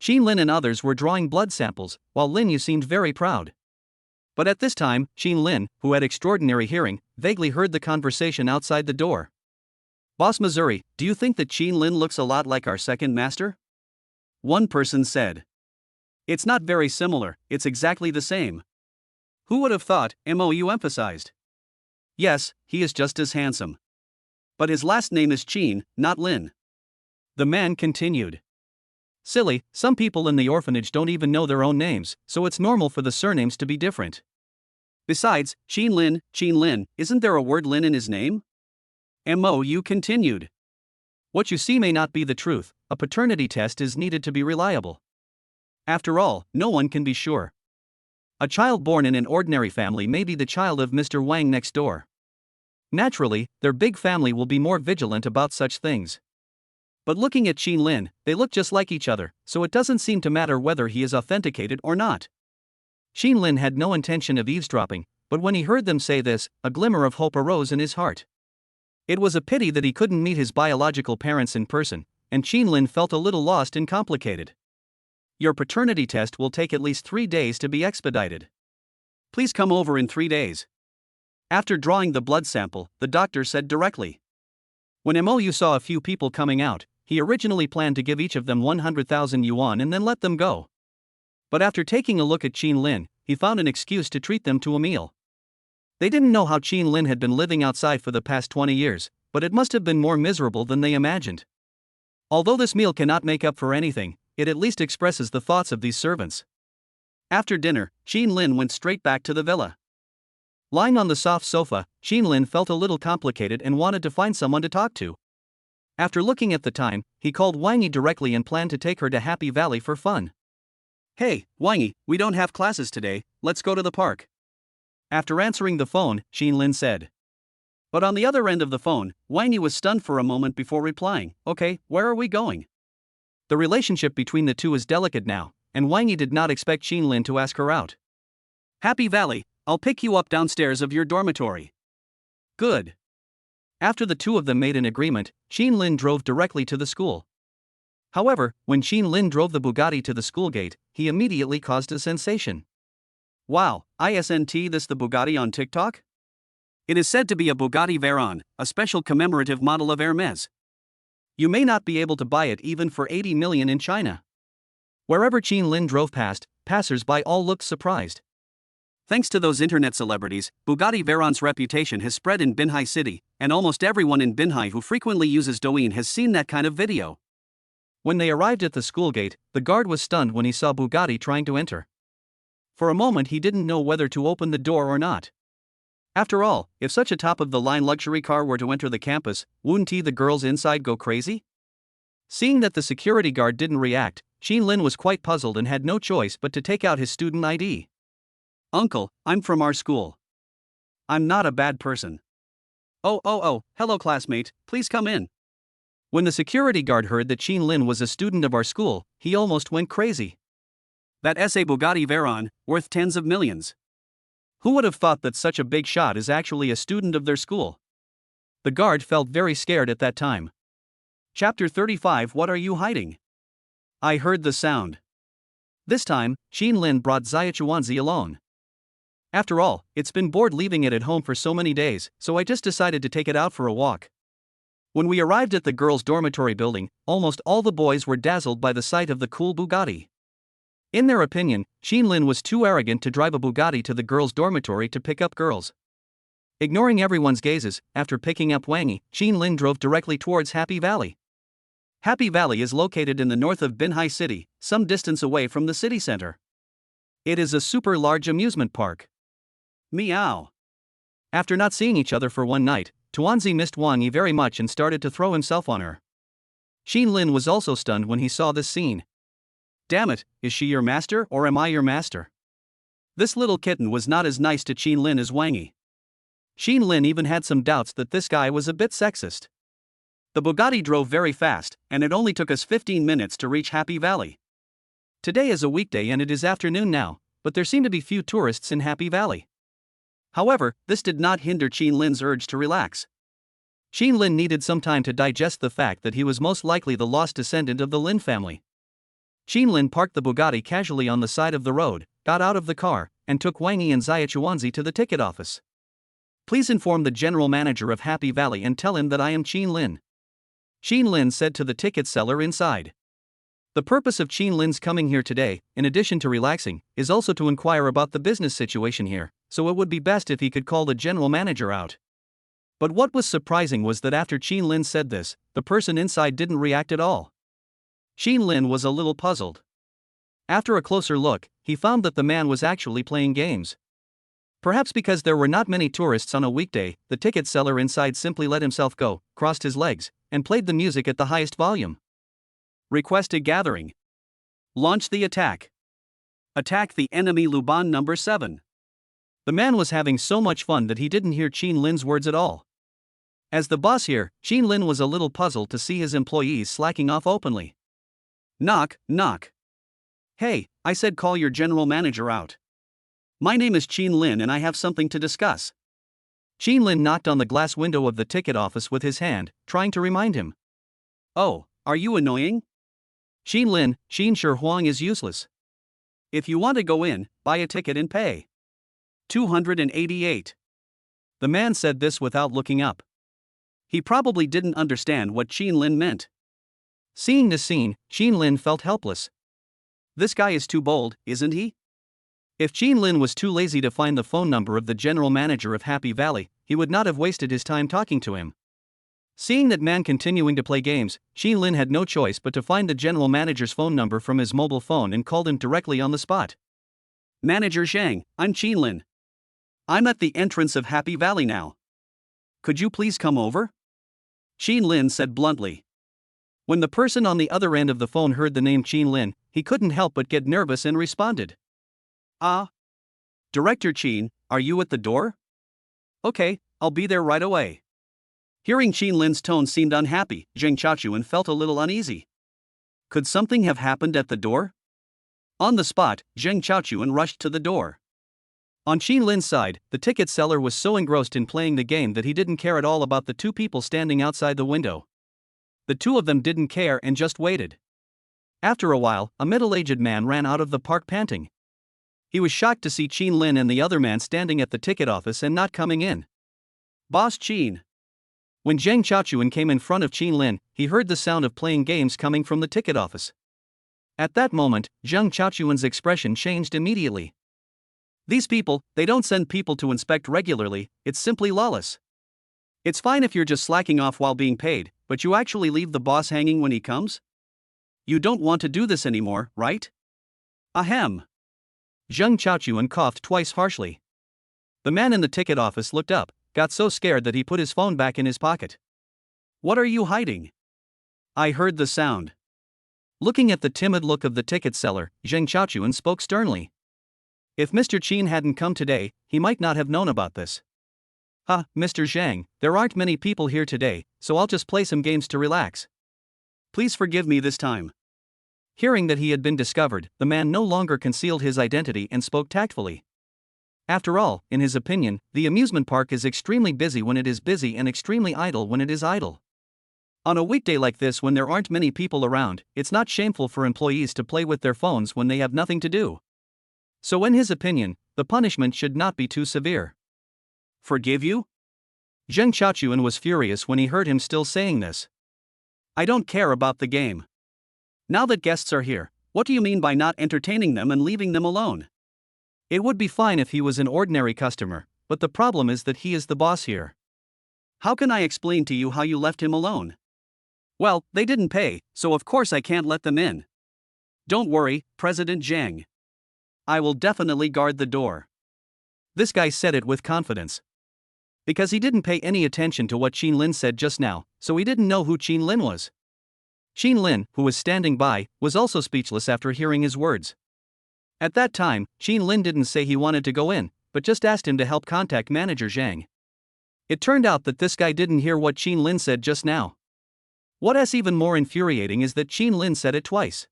Qin Lin and others were drawing blood samples, while Lin Yu seemed very proud. But at this time, Qin Lin, who had extraordinary hearing, vaguely heard the conversation outside the door. Boss Missouri, do you think that Qin Lin looks a lot like our second master? One person said. It's not very similar, it's exactly the same. Who would have thought, Mou emphasized. Yes, he is just as handsome. But his last name is Qin, not Lin. The man continued. Silly, some people in the orphanage don't even know their own names, so it's normal for the surnames to be different. Besides, Qin Lin, isn't there a word Lin in his name? Mou continued. What you see may not be the truth, a paternity test is needed to be reliable. After all, no one can be sure. A child born in an ordinary family may be the child of Mr. Wang next door. Naturally, their big family will be more vigilant about such things. But looking at Qin Lin, they look just like each other, so it doesn't seem to matter whether he is authenticated or not. Qin Lin had no intention of eavesdropping, but when he heard them say this, a glimmer of hope arose in his heart. It was a pity that he couldn't meet his biological parents in person, and Qin Lin felt a little lost and complicated. Your paternity test will take at least 3 days to be expedited. Please come over in 3 days. After drawing the blood sample, the doctor said directly. When Mou saw a few people coming out, he originally planned to give each of them 100,000 yuan and then let them go. But after taking a look at Qin Lin, he found an excuse to treat them to a meal. They didn't know how Qin Lin had been living outside for the past 20 years, but it must have been more miserable than they imagined. Although this meal cannot make up for anything, it at least expresses the thoughts of these servants. After dinner, Qin Lin went straight back to the villa. Lying on the soft sofa, Qin Lin felt a little complicated and wanted to find someone to talk to. After looking at the time, he called Wangi directly and planned to take her to Happy Valley for fun. Hey, Wangi, we don't have classes today, let's go to the park. After answering the phone, Qin Lin said. But on the other end of the phone, Wangi was stunned for a moment before replying, okay, where are we going? The relationship between the two is delicate now, and Wangi did not expect Qin Lin to ask her out. Happy Valley, I'll pick you up downstairs of your dormitory. Good. After the two of them made an agreement, Qin Lin drove directly to the school. However, when Qin Lin drove the Bugatti to the school gate, he immediately caused a sensation. Wow, isn't this the Bugatti on TikTok? It is said to be a Bugatti Veyron, a special commemorative model of Hermès. You may not be able to buy it even for 80 million in China. Wherever Qin Lin drove past, passers-by all looked surprised. Thanks to those internet celebrities, Bugatti Veyron's reputation has spread in Binhai City, and almost everyone in Binhai who frequently uses Douyin has seen that kind of video. When they arrived at the school gate, the guard was stunned when he saw Bugatti trying to enter. For a moment he didn't know whether to open the door or not. After all, if such a top-of-the-line luxury car were to enter the campus, wouldn't the girls inside go crazy? Seeing that the security guard didn't react, Qin Lin was quite puzzled and had no choice but to take out his student ID. Uncle, I'm from our school. I'm not a bad person. Oh, hello classmate, please come in. When the security guard heard that Qin Lin was a student of our school, he almost went crazy. That's a Bugatti Veyron, worth tens of millions. Who would have thought that such a big shot is actually a student of their school? The guard felt very scared at that time. Chapter 35. What are you hiding? I heard the sound. This time, Qin Lin brought Xia Chuanzi alone. After all, it's been bored leaving it at home for so many days, so I just decided to take it out for a walk. When we arrived at the girls' dormitory building, almost all the boys were dazzled by the sight of the cool Bugatti. In their opinion, Qin Lin was too arrogant to drive a Bugatti to the girls' dormitory to pick up girls. Ignoring everyone's gazes, after picking up Wangi, Qin Lin drove directly towards Happy Valley. Happy Valley is located in the north of Binhai City, some distance away from the city center. It is a super large amusement park. Meow. After not seeing each other for one night, Tuanzi missed Wangi very much and started to throw himself on her. Qin Lin was also stunned when he saw this scene. Damn it, is she your master or am I your master? This little kitten was not as nice to Qin Lin as Wangi. Qin Lin even had some doubts that this guy was a bit sexist. The Bugatti drove very fast, and it only took us 15 minutes to reach Happy Valley. Today is a weekday and it is afternoon now, but there seem to be few tourists in Happy Valley. However, this did not hinder Qin Lin's urge to relax. Qin Lin needed some time to digest the fact that he was most likely the lost descendant of the Lin family. Qin Lin parked the Bugatti casually on the side of the road, got out of the car, and took Wang Yi and Xia Chuanzi to the ticket office. Please inform the general manager of Happy Valley and tell him that I am Qin Lin. Qin Lin said to the ticket seller inside. The purpose of Qin Lin's coming here today, in addition to relaxing, is also to inquire about the business situation here, so it would be best if he could call the general manager out. But what was surprising was that after Qin Lin said this, the person inside didn't react at all. Qin Lin was a little puzzled. After a closer look, he found that the man was actually playing games. Perhaps because there were not many tourists on a weekday, the ticket seller inside simply let himself go, crossed his legs, and played the music at the highest volume. Request a gathering. Launch the attack. Attack the enemy Luban number 7. The man was having so much fun that he didn't hear Qin Lin's words at all. As the boss here, Qin Lin was a little puzzled to see his employees slacking off openly. Knock, knock. Hey, I said call your general manager out. My name is Qin Lin and I have something to discuss. Qin Lin knocked on the glass window of the ticket office with his hand, trying to remind him. Oh, are you annoying? Qin Lin, Qin Shi Huang is useless. If you want to go in, buy a ticket and pay. 288. The man said this without looking up. He probably didn't understand what Qin Lin meant. Seeing the scene, Qin Lin felt helpless. This guy is too bold, isn't he? If Qin Lin was too lazy to find the phone number of the general manager of Happy Valley, he would not have wasted his time talking to him. Seeing that man continuing to play games, Qin Lin had no choice but to find the general manager's phone number from his mobile phone and called him directly on the spot. Manager Zhang, I'm Qin Lin. I'm at the entrance of Happy Valley now. Could you please come over? Qin Lin said bluntly. When the person on the other end of the phone heard the name Qin Lin, he couldn't help but get nervous and responded. Director Qin, are you at the door? Okay, I'll be there right away. Hearing Qin Lin's tone seemed unhappy, Zheng Chaochuan felt a little uneasy. Could something have happened at the door? On the spot, Zheng Chaochuan rushed to the door. On Qin Lin's side, the ticket seller was so engrossed in playing the game that he didn't care at all about the two people standing outside the window. The two of them didn't care and just waited. After a while, a middle-aged man ran out of the park panting. He was shocked to see Qin Lin and the other man standing at the ticket office and not coming in. Boss Qin. When Zheng Chaochuan came in front of Qin Lin, he heard the sound of playing games coming from the ticket office. At that moment, Zheng Chaochuan's expression changed immediately. These people, they don't send people to inspect regularly, it's simply lawless. It's fine if you're just slacking off while being paid, but you actually leave the boss hanging when he comes? You don't want to do this anymore, right? Ahem. Zheng Chaochuan coughed twice harshly. The man in the ticket office looked up, got so scared that he put his phone back in his pocket. What are you hiding? I heard the sound. Looking at the timid look of the ticket seller, Zheng Chaochuan spoke sternly. If Mr. Qin hadn't come today, he might not have known about this. Mr. Zhang, there aren't many people here today, so I'll just play some games to relax. Please forgive me this time. Hearing that he had been discovered, the man no longer concealed his identity and spoke tactfully. After all, in his opinion, the amusement park is extremely busy when it is busy and extremely idle when it is idle. On a weekday like this when there aren't many people around, it's not shameful for employees to play with their phones when they have nothing to do. So in his opinion, the punishment should not be too severe. Forgive you? Zheng Chaochuan was furious when he heard him still saying this. I don't care about the game. Now that guests are here, what do you mean by not entertaining them and leaving them alone? It would be fine if he was an ordinary customer, but the problem is that he is the boss here. How can I explain to you how you left him alone? Well, they didn't pay, so of course I can't let them in. Don't worry, President Zhang. I will definitely guard the door. This guy said it with confidence. Because he didn't pay any attention to what Qin Lin said just now, so he didn't know who Qin Lin was. Qin Lin, who was standing by, was also speechless after hearing his words. At that time, Qin Lin didn't say he wanted to go in, but just asked him to help contact manager Zhang. It turned out that this guy didn't hear what Qin Lin said just now. What's even more infuriating is that Qin Lin said it twice.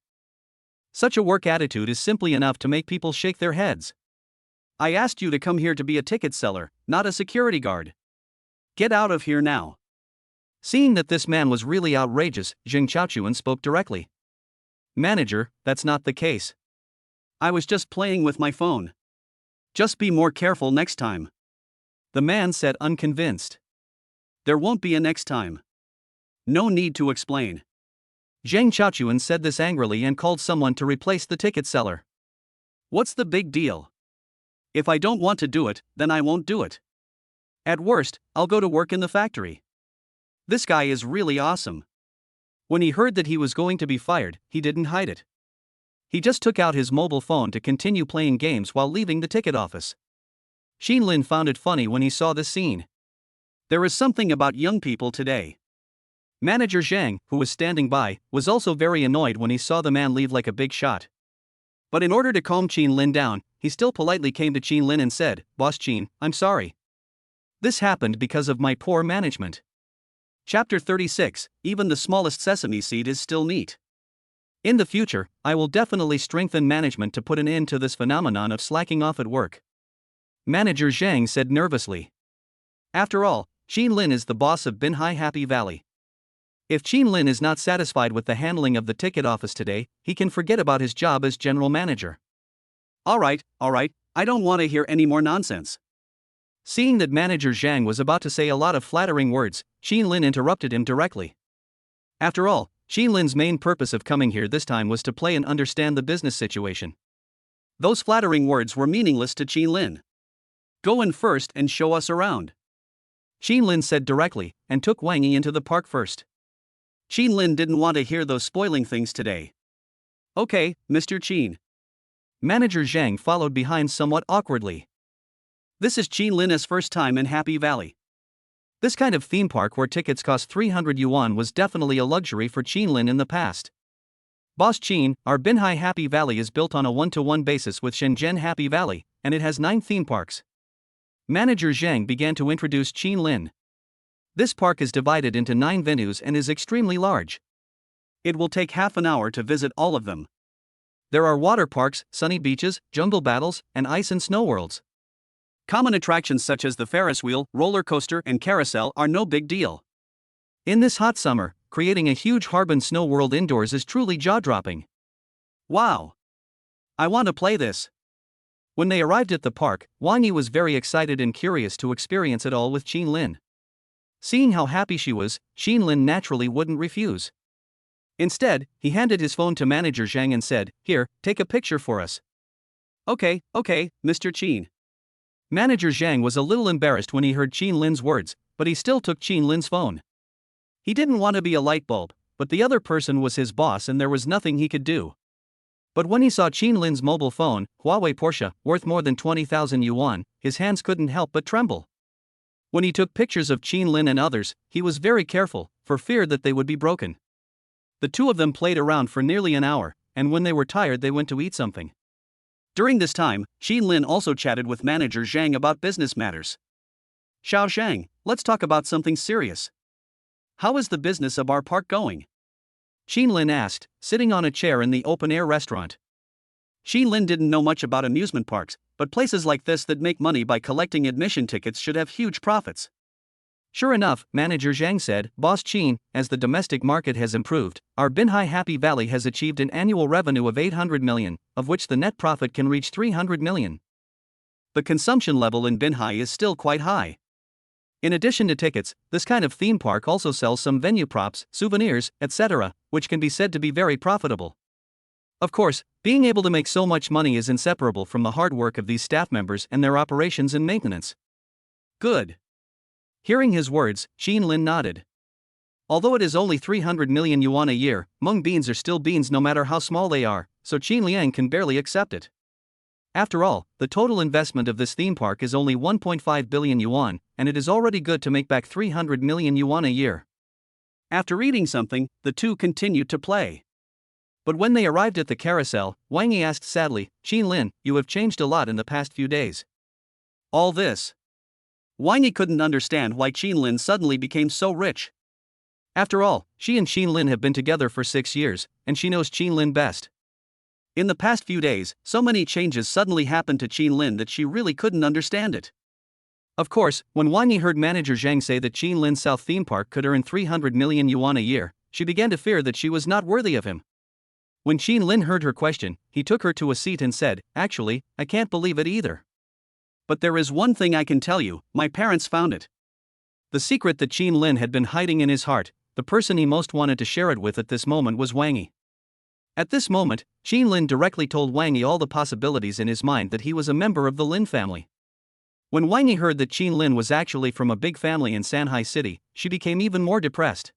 Such a work attitude is simply enough to make people shake their heads. I asked you to come here to be a ticket seller, not a security guard. Get out of here now. Seeing that this man was really outrageous, Zheng Chaochuan spoke directly. Manager, that's not the case. I was just playing with my phone. Just be more careful next time. The man said, unconvinced. There won't be a next time. No need to explain. Zhang Chaochuan said this angrily and called someone to replace the ticket seller. What's the big deal? If I don't want to do it, then I won't do it. At worst, I'll go to work in the factory. This guy is really awesome. When he heard that he was going to be fired, he didn't hide it. He just took out his mobile phone to continue playing games while leaving the ticket office. Xin Lin found it funny when he saw this scene. There is something about young people today. Manager Zhang, who was standing by, was also very annoyed when he saw the man leave like a big shot. But in order to calm Xin Lin down, he still politely came to Xin Lin and said, "Boss Xin, I'm sorry. This happened because of my poor management." Chapter 36, Even the smallest sesame seed is still neat. In the future, I will definitely strengthen management to put an end to this phenomenon of slacking off at work. Manager Zhang said nervously. After all, Xin Lin is the boss of Binhai Happy Valley. If Xin Lin is not satisfied with the handling of the ticket office today, he can forget about his job as general manager. Alright, I don't want to hear any more nonsense. Seeing that Manager Zhang was about to say a lot of flattering words, Xin Lin interrupted him directly. After all, Xin Lin's main purpose of coming here this time was to play and understand the business situation. Those flattering words were meaningless to Xin Lin. Go in first and show us around. Xin Lin said directly, and took Wang Yi into the park first. Xin Lin didn't want to hear those spoiling things today. Okay, Mr. Qin. Manager Zhang followed behind somewhat awkwardly. This is Xin Lin's first time in Happy Valley. This kind of theme park where tickets cost 300 yuan was definitely a luxury for Xin Lin in the past. Boss Qin, our Binhai Happy Valley is built on a 1-to-1 basis with Shenzhen Happy Valley, and it has 9 theme parks. Manager Zhang began to introduce Xin Lin. This park is divided into 9 venues and is extremely large. It will take half an hour to visit all of them. There are water parks, sunny beaches, jungle battles, and ice and snow worlds. Common attractions such as the Ferris wheel, roller coaster, and carousel are no big deal. In this hot summer, creating a huge Harbin snow world indoors is truly jaw-dropping. Wow! I want to play this. When they arrived at the park, Wang Yi was very excited and curious to experience it all with Xin Lin. Seeing how happy she was, Xin Lin naturally wouldn't refuse. Instead, he handed his phone to Manager Zhang and said, "Here, take a picture for us." Okay, Mr. Qin. Manager Zhang was a little embarrassed when he heard Xin Lin's words, but he still took Xin Lin's phone. He didn't want to be a light bulb, but the other person was his boss and there was nothing he could do. But when he saw Xin Lin's mobile phone, Huawei Porsche, worth more than 20,000 yuan, his hands couldn't help but tremble. When he took pictures of Xin Lin and others, he was very careful, for fear that they would be broken. The two of them played around for nearly an hour, and when they were tired they went to eat something. During this time, Xin Lin also chatted with Manager Zhang about business matters. "Xiao Zhang, let's talk about something serious. How is the business of our park going?" Xin Lin asked, sitting on a chair in the open-air restaurant. Xin Lin didn't know much about amusement parks, but places like this that make money by collecting admission tickets should have huge profits. Sure enough, Manager Zhang said, "Boss Qin, as the domestic market has improved, our Binhai Happy Valley has achieved an annual revenue of 800 million, of which the net profit can reach 300 million. The consumption level in Binhai is still quite high. In addition to tickets, this kind of theme park also sells some venue props, souvenirs, etc., which can be said to be very profitable. Of course, being able to make so much money is inseparable from the hard work of these staff members and their operations and maintenance." Good. Hearing his words, Xin Lin nodded. Although it is only 300 million yuan a year, mung beans are still beans no matter how small they are, so Qin Liang can barely accept it. After all, the total investment of this theme park is only 1.5 billion yuan, and it is already good to make back 300 million yuan a year. After eating something, the two continued to play. But when they arrived at the carousel, Wang Yi asked sadly, "Xin Lin, you have changed a lot in the past few days." All this. Wang Yi couldn't understand why Xin Lin suddenly became so rich. After all, she and Xin Lin have been together for 6 years, and she knows Xin Lin best. In the past few days, so many changes suddenly happened to Xin Lin that she really couldn't understand it. Of course, when Wang Yi heard Manager Zhang say that Xin Lin's South theme park could earn 300 million yuan a year, she began to fear that she was not worthy of him. When Xin Lin heard her question, he took her to a seat and said, "Actually, I can't believe it either. But there is one thing I can tell you, my parents found it. The secret that Qin Lin had been hiding in his heart, the person he most wanted to share it with at this moment was Wang Yi. At this moment, Qin Lin directly told Wang Yi all the possibilities in his mind that he was a member of the Lin family. When Wang Yi heard that Qin Lin was actually from a big family in Shanghai City, she became even more depressed.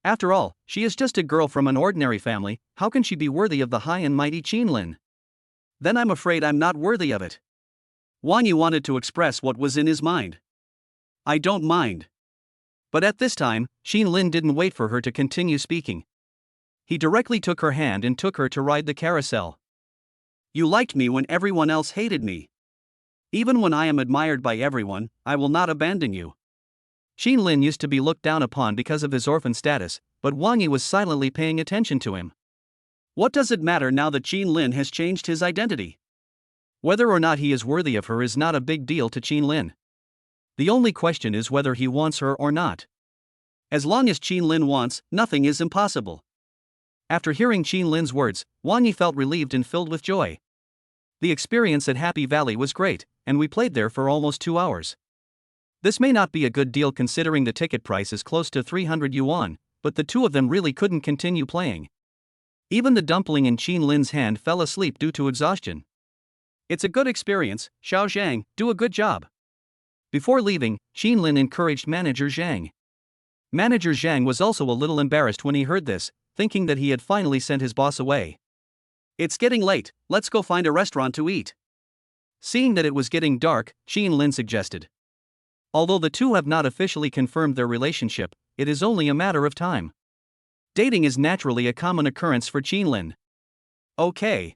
After all, she is just a girl from an ordinary family, how can she be worthy of the high and mighty Qin Lin? Then I'm afraid I'm not worthy of it. Wang Yi wanted to express what was in his mind. I don't mind. But at this time, Qin Lin didn't wait for her to continue speaking. He directly took her hand and took her to ride the carousel. You liked me when everyone else hated me. Even when I am admired by everyone, I will not abandon you. Qin Lin used to be looked down upon because of his orphan status, but Wang Yi was silently paying attention to him. What does it matter now that Qin Lin has changed his identity? Whether or not he is worthy of her is not a big deal to Qin Lin. The only question is whether he wants her or not. As long as Qin Lin wants, nothing is impossible. After hearing Qin Lin's words, Wang Yi felt relieved and filled with joy. The experience at Happy Valley was great, and we played there for almost 2 hours. This may not be a good deal considering the ticket price is close to 300 yuan, but the two of them really couldn't continue playing. Even the dumpling in Qin Lin's hand fell asleep due to exhaustion. It's a good experience, Xiao Zhang, do a good job. Before leaving, Qin Lin encouraged Manager Zhang. Manager Zhang was also a little embarrassed when he heard this, thinking that he had finally sent his boss away. It's getting late, let's go find a restaurant to eat. Seeing that it was getting dark, Qin Lin suggested. Although the two have not officially confirmed their relationship, it is only a matter of time. Dating is naturally a common occurrence for Qin Lin. Okay.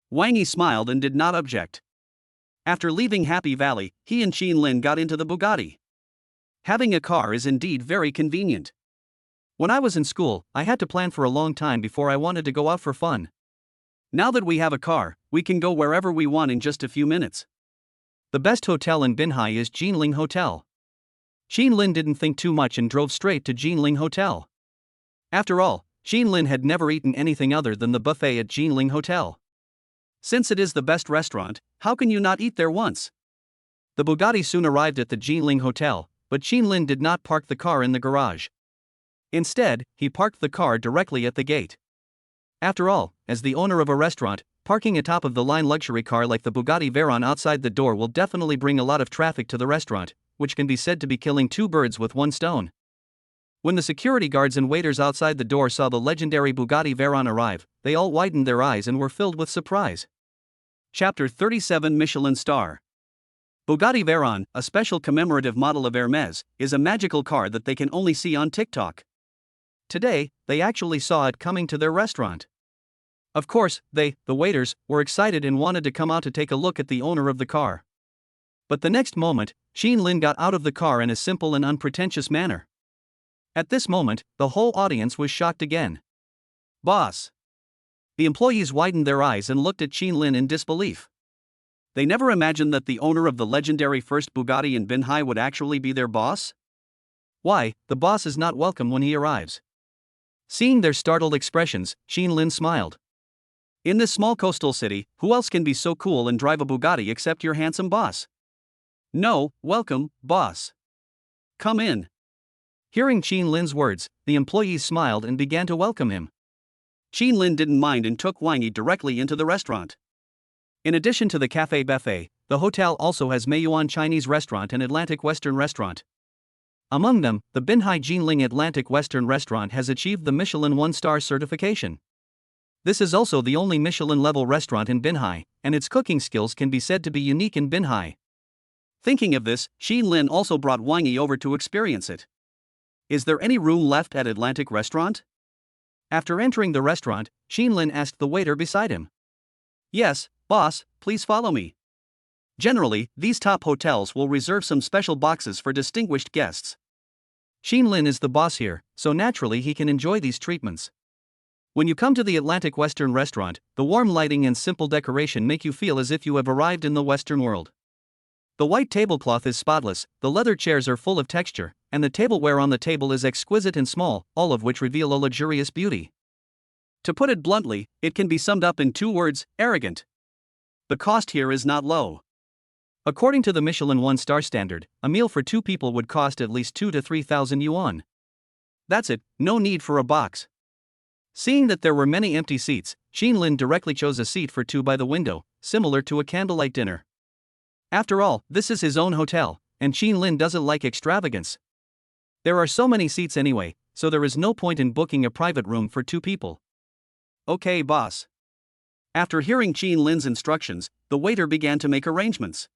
Wang Yi smiled and did not object. After leaving Happy Valley, he and Qin Lin got into the Bugatti. Having a car is indeed very convenient. When I was in school, I had to plan for a long time before I wanted to go out for fun. Now that we have a car, we can go wherever we want in just a few minutes. The best hotel in Binhai is Jinling Hotel. Qin Lin didn't think too much and drove straight to Jinling Hotel. After all, Qin Lin had never eaten anything other than the buffet at Jinling Hotel. Since it is the best restaurant, how can you not eat there once? The Bugatti soon arrived at the Jinling Hotel, but Qin Lin did not park the car in the garage. Instead, he parked the car directly at the gate. After all, as the owner of a restaurant, parking a top-of-the-line luxury car like the Bugatti Veyron outside the door will definitely bring a lot of traffic to the restaurant, which can be said to be killing two birds with one stone. When the security guards and waiters outside the door saw the legendary Bugatti Veyron arrive, they all widened their eyes and were filled with surprise. Chapter 37 Michelin Star. Bugatti Veyron, a special commemorative model of Hermès, is a magical car that they can only see on TikTok. Today, they actually saw it coming to their restaurant. Of course, the waiters, were excited and wanted to come out to take a look at the owner of the car. But the next moment, Qin Lin got out of the car in a simple and unpretentious manner. At this moment, the whole audience was shocked again. Boss. The employees widened their eyes and looked at Qin Lin in disbelief. They never imagined that the owner of the legendary first Bugatti in Binhai would actually be their boss? Why, the boss is not welcome when he arrives. Seeing their startled expressions, Qin Lin smiled. In this small coastal city, who else can be so cool and drive a Bugatti except your handsome boss? No, welcome, boss. Come in. Hearing Qin Lin's words, the employees smiled and began to welcome him. Qin Lin didn't mind and took Wang Yi directly into the restaurant. In addition to the cafe buffet, the hotel also has Meiyuan Chinese Restaurant and Atlantic Western Restaurant. Among them, the Binhai Jinling Atlantic Western Restaurant has achieved the Michelin 1-star certification. This is also the only Michelin-level restaurant in Binhai, and its cooking skills can be said to be unique in Binhai. Thinking of this, Qin Lin also brought Wang Yi over to experience it. Is there any room left at Atlantic Restaurant? After entering the restaurant, Qin Lin asked the waiter beside him. Yes, boss, please follow me. Generally, these top hotels will reserve some special boxes for distinguished guests. Qin Lin is the boss here, so naturally he can enjoy these treatments. When you come to the Atlantic Western Restaurant, the warm lighting and simple decoration make you feel as if you have arrived in the Western world. The white tablecloth is spotless, the leather chairs are full of texture, and the tableware on the table is exquisite and small, all of which reveal a luxurious beauty. To put it bluntly, it can be summed up in 2 words: arrogant. The cost here is not low. According to the Michelin one-star standard, a meal for 2 people would cost at least 2 to 3,000 yuan. That's it, no need for a box. Seeing that there were many empty seats, Lin directly chose a seat for 2 by the window, similar to a candlelight dinner. After all, this is his own hotel, and Lin doesn't like extravagance. There are so many seats anyway, so there is no point in booking a private room for 2 people. Okay, boss. After hearing Lin's instructions, the waiter began to make arrangements.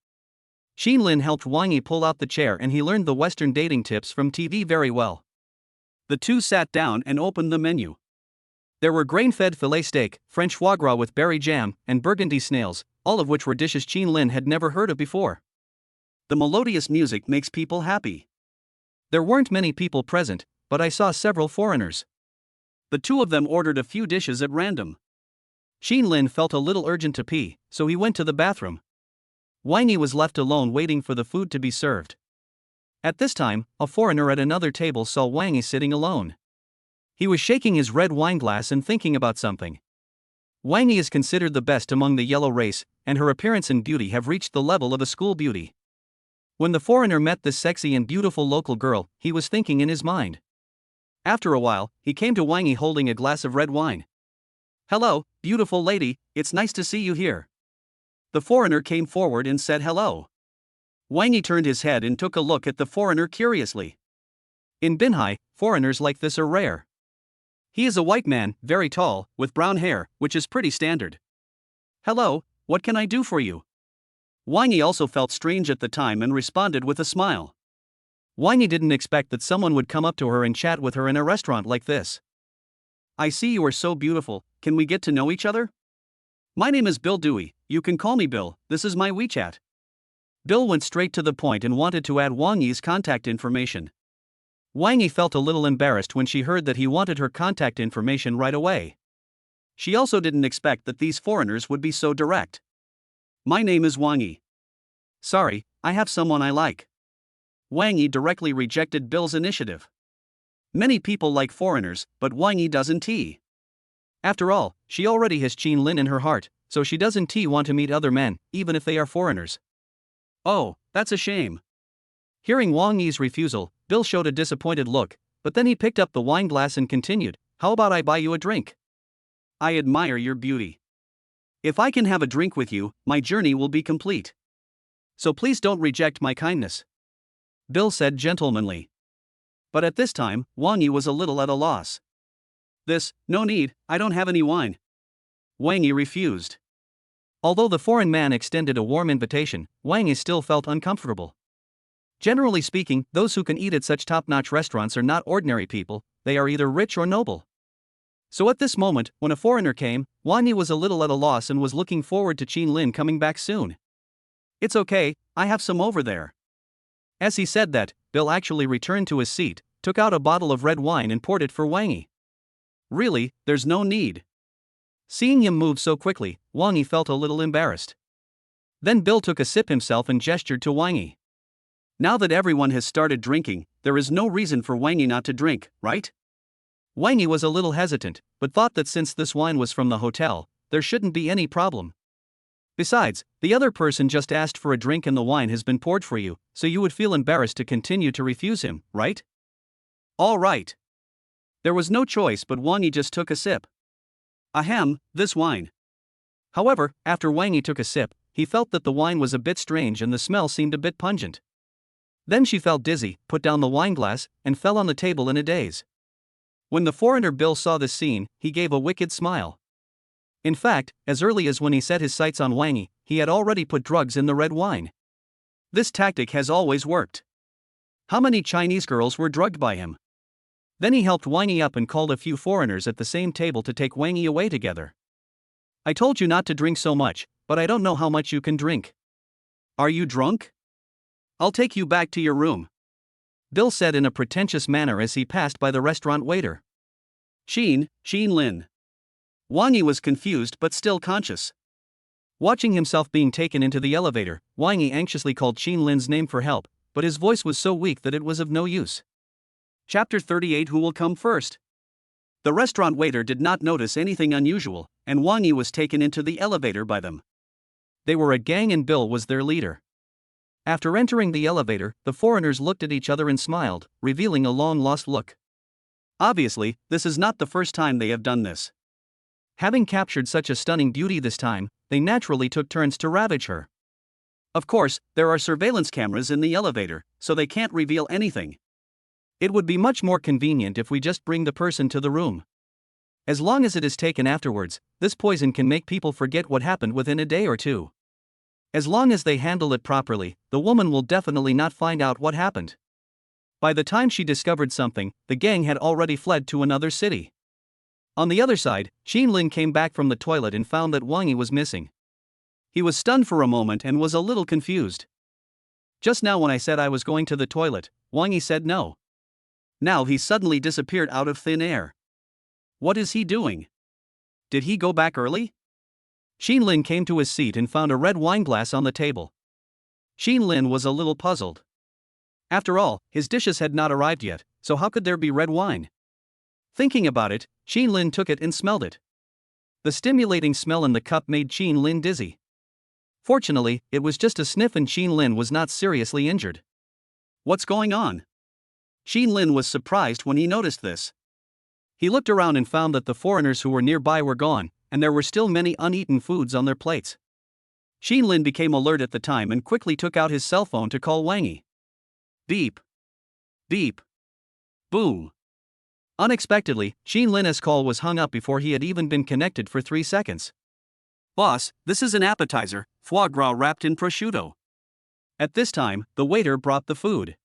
Lin helped Wang Yi pull out the chair and he learned the Western dating tips from TV very well. The two sat down and opened the menu. There were grain-fed filet steak, French foie gras with berry jam, and burgundy snails, all of which were dishes Lin had never heard of before. The melodious music makes people happy. There weren't many people present, but I saw several foreigners. The two of them ordered a few dishes at random. Lin felt a little urgent to pee, so he went to the bathroom. Wang Yi was left alone waiting for the food to be served. At this time, a foreigner at another table saw Wang Yi sitting alone. He was shaking his red wine glass and thinking about something. Wang Yi is considered the best among the yellow race, and her appearance and beauty have reached the level of a school beauty. When the foreigner met this sexy and beautiful local girl, he was thinking in his mind. After a while, he came to Wang Yi holding a glass of red wine. "Hello, beautiful lady, it's nice to see you here." The foreigner came forward and said hello. Wang Yi turned his head and took a look at the foreigner curiously. In Binhai, foreigners like this are rare. He is a white man, very tall, with brown hair, which is pretty standard. "Hello, what can I do for you?" Wang Yi also felt strange at the time and responded with a smile. Wang Yi didn't expect that someone would come up to her and chat with her in a restaurant like this. "I see you are so beautiful, can we get to know each other?" "My name is Bill Dewey, you can call me Bill, this is my WeChat." Bill went straight to the point and wanted to add Wang Yi's contact information. Wang Yi felt a little embarrassed when she heard that he wanted her contact information right away. She also didn't expect that these foreigners would be so direct. "My name is Wang Yi." "Sorry, I have someone I like." Wang Yi directly rejected Bill's initiative. Many people like foreigners, but Wang Yi doesn't. After all, she already has Lin in her heart, so she doesn't want to meet other men, even if they are foreigners. "Oh, that's a shame." Hearing Wang Yi's refusal, Bill showed a disappointed look, but then he picked up the wine glass and continued, "How about I buy you a drink?" "I admire your beauty. If I can have a drink with you, my journey will be complete. So please don't reject my kindness," Bill said gentlemanly. But at this time, Wang Yi was a little at a loss. "No need, I don't have any wine." Wang Yi refused. Although the foreign man extended a warm invitation, Wang Yi still felt uncomfortable. Generally speaking, those who can eat at such top-notch restaurants are not ordinary people, they are either rich or noble. So at this moment, when a foreigner came, Wang Yi was a little at a loss and was looking forward to Lin coming back soon. "It's okay, I have some over there." As he said that, Bill actually returned to his seat, took out a bottle of red wine and poured it for Wang Yi. "Really, there's no need." Seeing him move so quickly, Wang Yi felt a little embarrassed. Then Bill took a sip himself and gestured to Wang Yi. Now that everyone has started drinking, there is no reason for Wang Yi not to drink, right? Wang Yi was a little hesitant, but thought that since this wine was from the hotel, there shouldn't be any problem. Besides, the other person just asked for a drink and the wine has been poured for you, so you would feel embarrassed to continue to refuse him, right? All right. There was no choice but Wang Yi just took a sip. Ahem, this wine. However, after Wang Yi took a sip, he felt that the wine was a bit strange and the smell seemed a bit pungent. Then she felt dizzy, put down the wine glass, and fell on the table in a daze. When the foreigner Bill saw this scene, he gave a wicked smile. In fact, as early as when he set his sights on Wang Yi, he had already put drugs in the red wine. This tactic has always worked. How many Chinese girls were drugged by him? Then he helped Wang Yi up and called a few foreigners at the same table to take Wang Yi away together. "I told you not to drink so much, but I don't know how much you can drink." "Are you drunk? I'll take you back to your room," Bill said in a pretentious manner as he passed by the restaurant waiter. Lin. Wang Yi was confused but still conscious. Watching himself being taken into the elevator, Wang Yi anxiously called Lin's name for help, but his voice was so weak that it was of no use. Chapter 38. Who will come first? The restaurant waiter did not notice anything unusual, and Wang Yi was taken into the elevator by them. They were a gang and Bill was their leader. After entering the elevator, the foreigners looked at each other and smiled, revealing a long-lost look. Obviously, this is not the first time they have done this. Having captured such a stunning beauty this time, they naturally took turns to ravage her. Of course, there are surveillance cameras in the elevator, so they can't reveal anything. It would be much more convenient if we just bring the person to the room. As long as it is taken afterwards, this poison can make people forget what happened within a day or two. As long as they handle it properly, the woman will definitely not find out what happened. By the time she discovered something, the gang had already fled to another city. On the other side, Lin came back from the toilet and found that Wang Yi was missing. He was stunned for a moment and was a little confused. Just now when I said I was going to the toilet, Wang Yi said no. Now he suddenly disappeared out of thin air. What is he doing? Did he go back early? Lin came to his seat and found a red wine glass on the table. Lin was a little puzzled. After all, his dishes had not arrived yet, so how could there be red wine? Thinking about it, Lin took it and smelled it. The stimulating smell in the cup made Lin dizzy. Fortunately, it was just a sniff and Lin was not seriously injured. What's going on? Lin was surprised when he noticed this. He looked around and found that the foreigners who were nearby were gone, and there were still many uneaten foods on their plates. Lin became alert at the time and quickly took out his cell phone to call Wang Yi. Beep. Beep. Boom. Unexpectedly, Lin's call was hung up before he had even been connected for 3 seconds. Boss, this is an appetizer, foie gras wrapped in prosciutto. At this time, the waiter brought the food.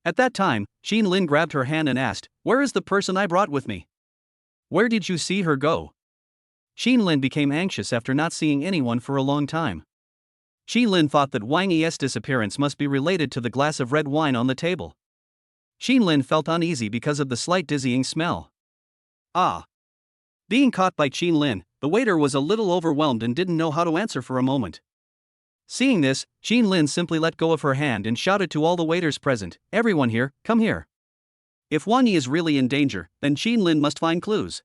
At that time, Lin grabbed her hand and asked, "Where is the person I brought with me? Where did you see her go?" Lin became anxious after not seeing anyone for a long time. Lin thought that Wang Yi's disappearance must be related to the glass of red wine on the table. Lin felt uneasy because of the slight dizzying smell. Being caught by Lin, the waiter was a little overwhelmed and didn't know how to answer for a moment. Seeing this, Lin simply let go of her hand and shouted to all the waiters present, "Everyone here, come here." If Wang Yi is really in danger, then Lin must find clues.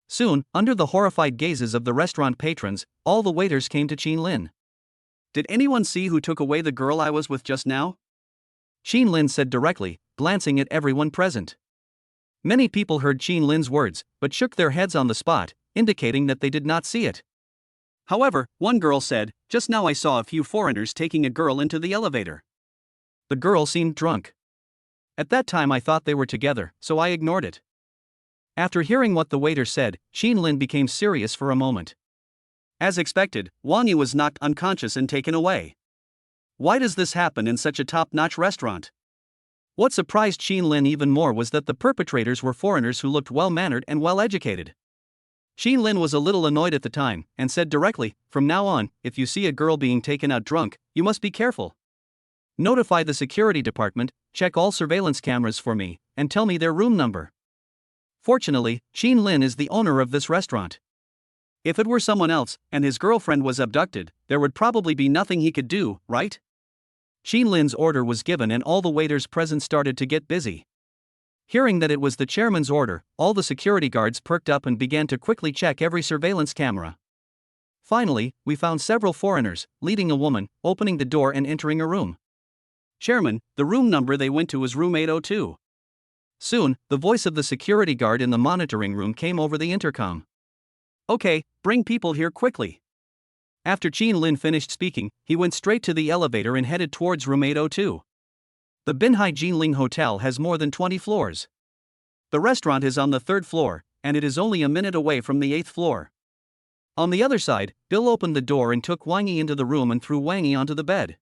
Soon, under the horrified gazes of the restaurant patrons, all the waiters came to Lin. "Did anyone see who took away the girl I was with just now?" Lin said directly, glancing at everyone present. Many people heard Lin's words, but shook their heads on the spot, indicating that they did not see it. However, one girl said, "Just now I saw a few foreigners taking a girl into the elevator. The girl seemed drunk. At that time I thought they were together, so I ignored it." After hearing what the waiter said, Lin became serious for a moment. As expected, Wang Yi was knocked unconscious and taken away. Why does this happen in such a top-notch restaurant? What surprised Lin even more was that the perpetrators were foreigners who looked well-mannered and well-educated. Lin was a little annoyed at the time, and said directly, "From now on, if you see a girl being taken out drunk, you must be careful. Notify the security department, check all surveillance cameras for me, and tell me their room number." Fortunately, Lin is the owner of this restaurant. If it were someone else, and his girlfriend was abducted, there would probably be nothing he could do, right? Lin's order was given and all the waiters present started to get busy. Hearing that it was the chairman's order, all the security guards perked up and began to quickly check every surveillance camera. Finally, we found several foreigners, leading a woman, opening the door and entering a room. "Chairman, the room number they went to is room 802. Soon, the voice of the security guard in the monitoring room came over the intercom. "Okay, bring people here quickly." After Lin finished speaking, he went straight to the elevator and headed towards room 802. The Binhai Jinling Hotel has more than 20 floors. The restaurant is on the 3rd floor, and it is only a minute away from the 8th floor. On the other side, Bill opened the door and took Wang Yi into the room and threw Wang Yi onto the bed.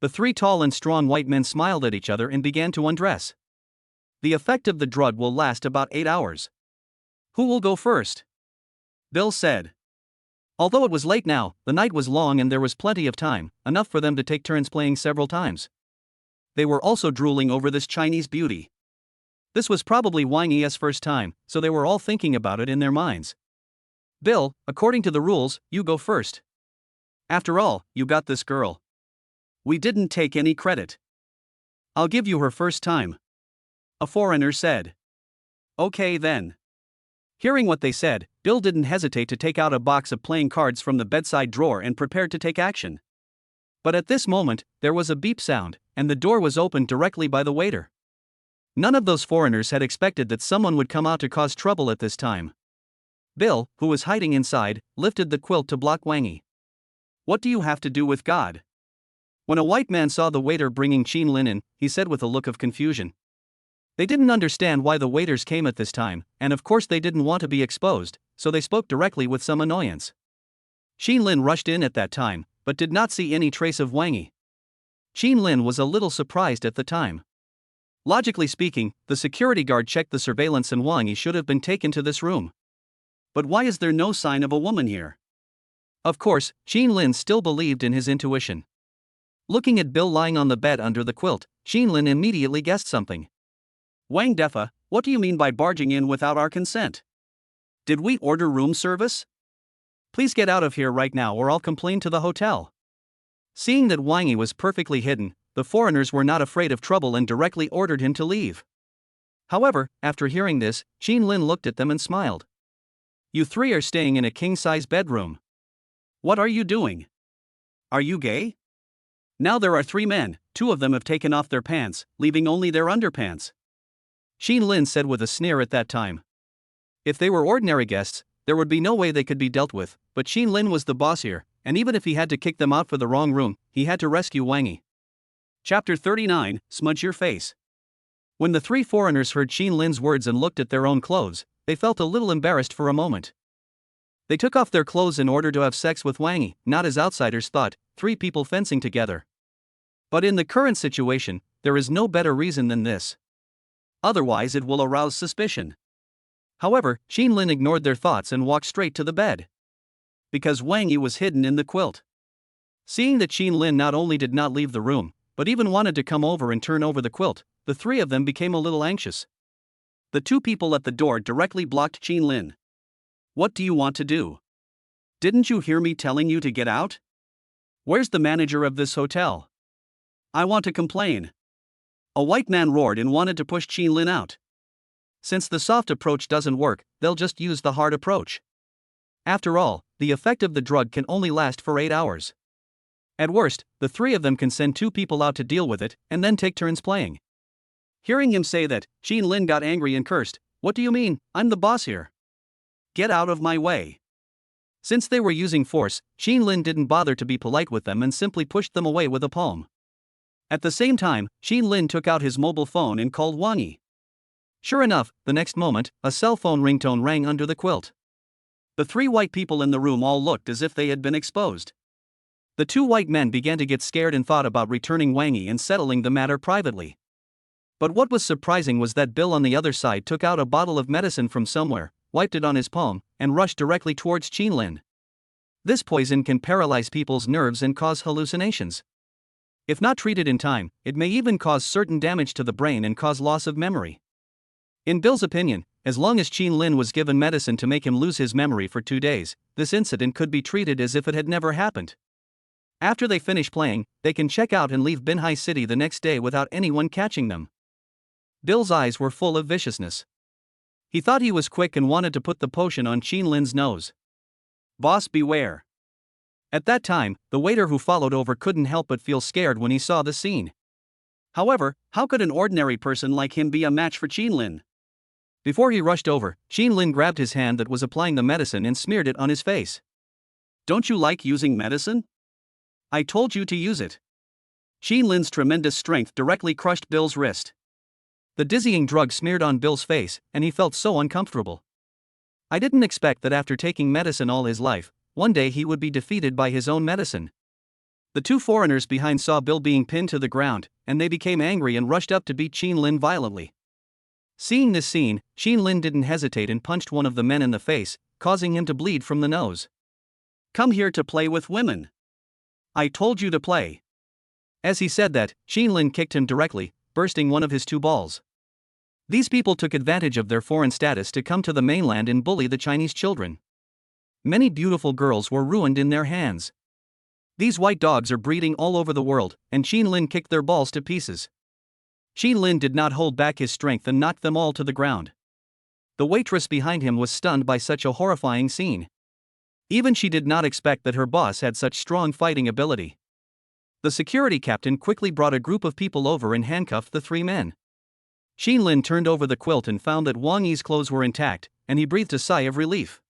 The 3 tall and strong white men smiled at each other and began to undress. The effect of the drug will last about 8 hours. "Who will go first?" Bill said. Although it was late now, the night was long and there was plenty of time, enough for them to take turns playing several times. They were also drooling over this Chinese beauty. This was probably Wang Yi's first time, so they were all thinking about it in their minds. "Bill, according to the rules, you go first. After all, you got this girl. We didn't take any credit. I'll give you her first time," a foreigner said. "Okay then." Hearing what they said, Bill didn't hesitate to take out a box of playing cards from the bedside drawer and prepared to take action. But at this moment, there was a beep sound, and the door was opened directly by the waiter. None of those foreigners had expected that someone would come out to cause trouble at this time. Bill, who was hiding inside, lifted the quilt to block Wangi. What do you have to do with God? When a white man saw the waiter bringing Chin Lin in, he said with a look of confusion. They didn't understand why the waiters came at this time, and of course they didn't want to be exposed, so they spoke directly with some annoyance. Chin Lin rushed in at that time, but did not see any trace of Wangi. Chin Lin was a little surprised at the time. Logically speaking, the security guard checked the surveillance and Wangi should have been taken to this room. But why is there no sign of a woman here? Of course, Chin Lin still believed in his intuition. Looking at Bill lying on the bed under the quilt, Chin Lin immediately guessed something. Wang Defa, what do you mean by barging in without our consent? Did we order room service? Please get out of here right now or I'll complain to the hotel. Seeing that Wangi was perfectly hidden, the foreigners were not afraid of trouble and directly ordered him to leave. However, after hearing this, Chin Lin looked at them and smiled. You three are staying in a king-size bedroom. What are you doing? Are you gay? Now there are 3 men, 2 of them have taken off their pants, leaving only their underpants. Chin Lin said with a sneer at that time. If they were ordinary guests, there would be no way they could be dealt with, but Chin Lin was the boss here, and even if he had to kick them out for the wrong room, he had to rescue Wangi. Chapter 39, Smudge Your Face. When the 3 foreigners heard Chin Lin's words and looked at their own clothes, they felt a little embarrassed for a moment. They took off their clothes in order to have sex with Wangi, not as outsiders thought, 3 people fencing together. But in the current situation, there is no better reason than this. Otherwise it will arouse suspicion. However, Chin Lin ignored their thoughts and walked straight to the bed. Because Wangi was hidden in the quilt. Seeing that Chin Lin not only did not leave the room, but even wanted to come over and turn over the quilt, the 3 of them became a little anxious. The 2 people at the door directly blocked Chin Lin. What do you want to do? Didn't you hear me telling you to get out? Where's the manager of this hotel? I want to complain. A white man roared and wanted to push Chin Lin out. Since the soft approach doesn't work, they'll just use the hard approach. After all, the effect of the drug can only last for 8 hours. At worst, the 3 of them can send 2 people out to deal with it, and then take turns playing. Hearing him say that, Chin Lin got angry and cursed. What do you mean? I'm the boss here. Get out of my way. Since they were using force, Chin Lin didn't bother to be polite with them and simply pushed them away with a palm. At the same time, Chin Lin took out his mobile phone and called Wangi. Sure enough, the next moment, a cell phone ringtone rang under the quilt. The 3 white people in the room all looked as if they had been exposed. The 2 white men began to get scared and thought about returning Wangi and settling the matter privately. But what was surprising was that Bill on the other side took out a bottle of medicine from somewhere, wiped it on his palm, and rushed directly towards Chin Lin. This poison can paralyze people's nerves and cause hallucinations. If not treated in time, it may even cause certain damage to the brain and cause loss of memory. In Bill's opinion, as long as Chin Lin was given medicine to make him lose his memory for 2 days, this incident could be treated as if it had never happened. After they finish playing, they can check out and leave Binhai City the next day without anyone catching them. Bill's eyes were full of viciousness. He thought he was quick and wanted to put the potion on Chin Lin's nose. Boss, beware. At that time, the waiter who followed over couldn't help but feel scared when he saw the scene. However, how could an ordinary person like him be a match for Chin Lin? Before he rushed over, Chin Lin grabbed his hand that was applying the medicine and smeared it on his face. Don't you like using medicine? I told you to use it. Chin Lin's tremendous strength directly crushed Bill's wrist. The dizzying drug smeared on Bill's face, and he felt so uncomfortable. I didn't expect that after taking medicine all his life, one day he would be defeated by his own medicine. The 2 foreigners behind saw Bill being pinned to the ground, and they became angry and rushed up to beat Chin Lin violently. Seeing this scene, Chin Lin didn't hesitate and punched one of the men in the face, causing him to bleed from the nose. Come here to play with women. I told you to play. As he said that, Chin Lin kicked him directly, bursting one of his 2 balls. These people took advantage of their foreign status to come to the mainland and bully the Chinese children. Many beautiful girls were ruined in their hands. These white dogs are breeding all over the world, and Chin Lin kicked their balls to pieces. Chin Lin did not hold back his strength and knocked them all to the ground. The waitress behind him was stunned by such a horrifying scene. Even she did not expect that her boss had such strong fighting ability. The security captain quickly brought a group of people over and handcuffed the three men. Xin Lin turned over the quilt and found that Wang Yi's clothes were intact, and he breathed a sigh of relief.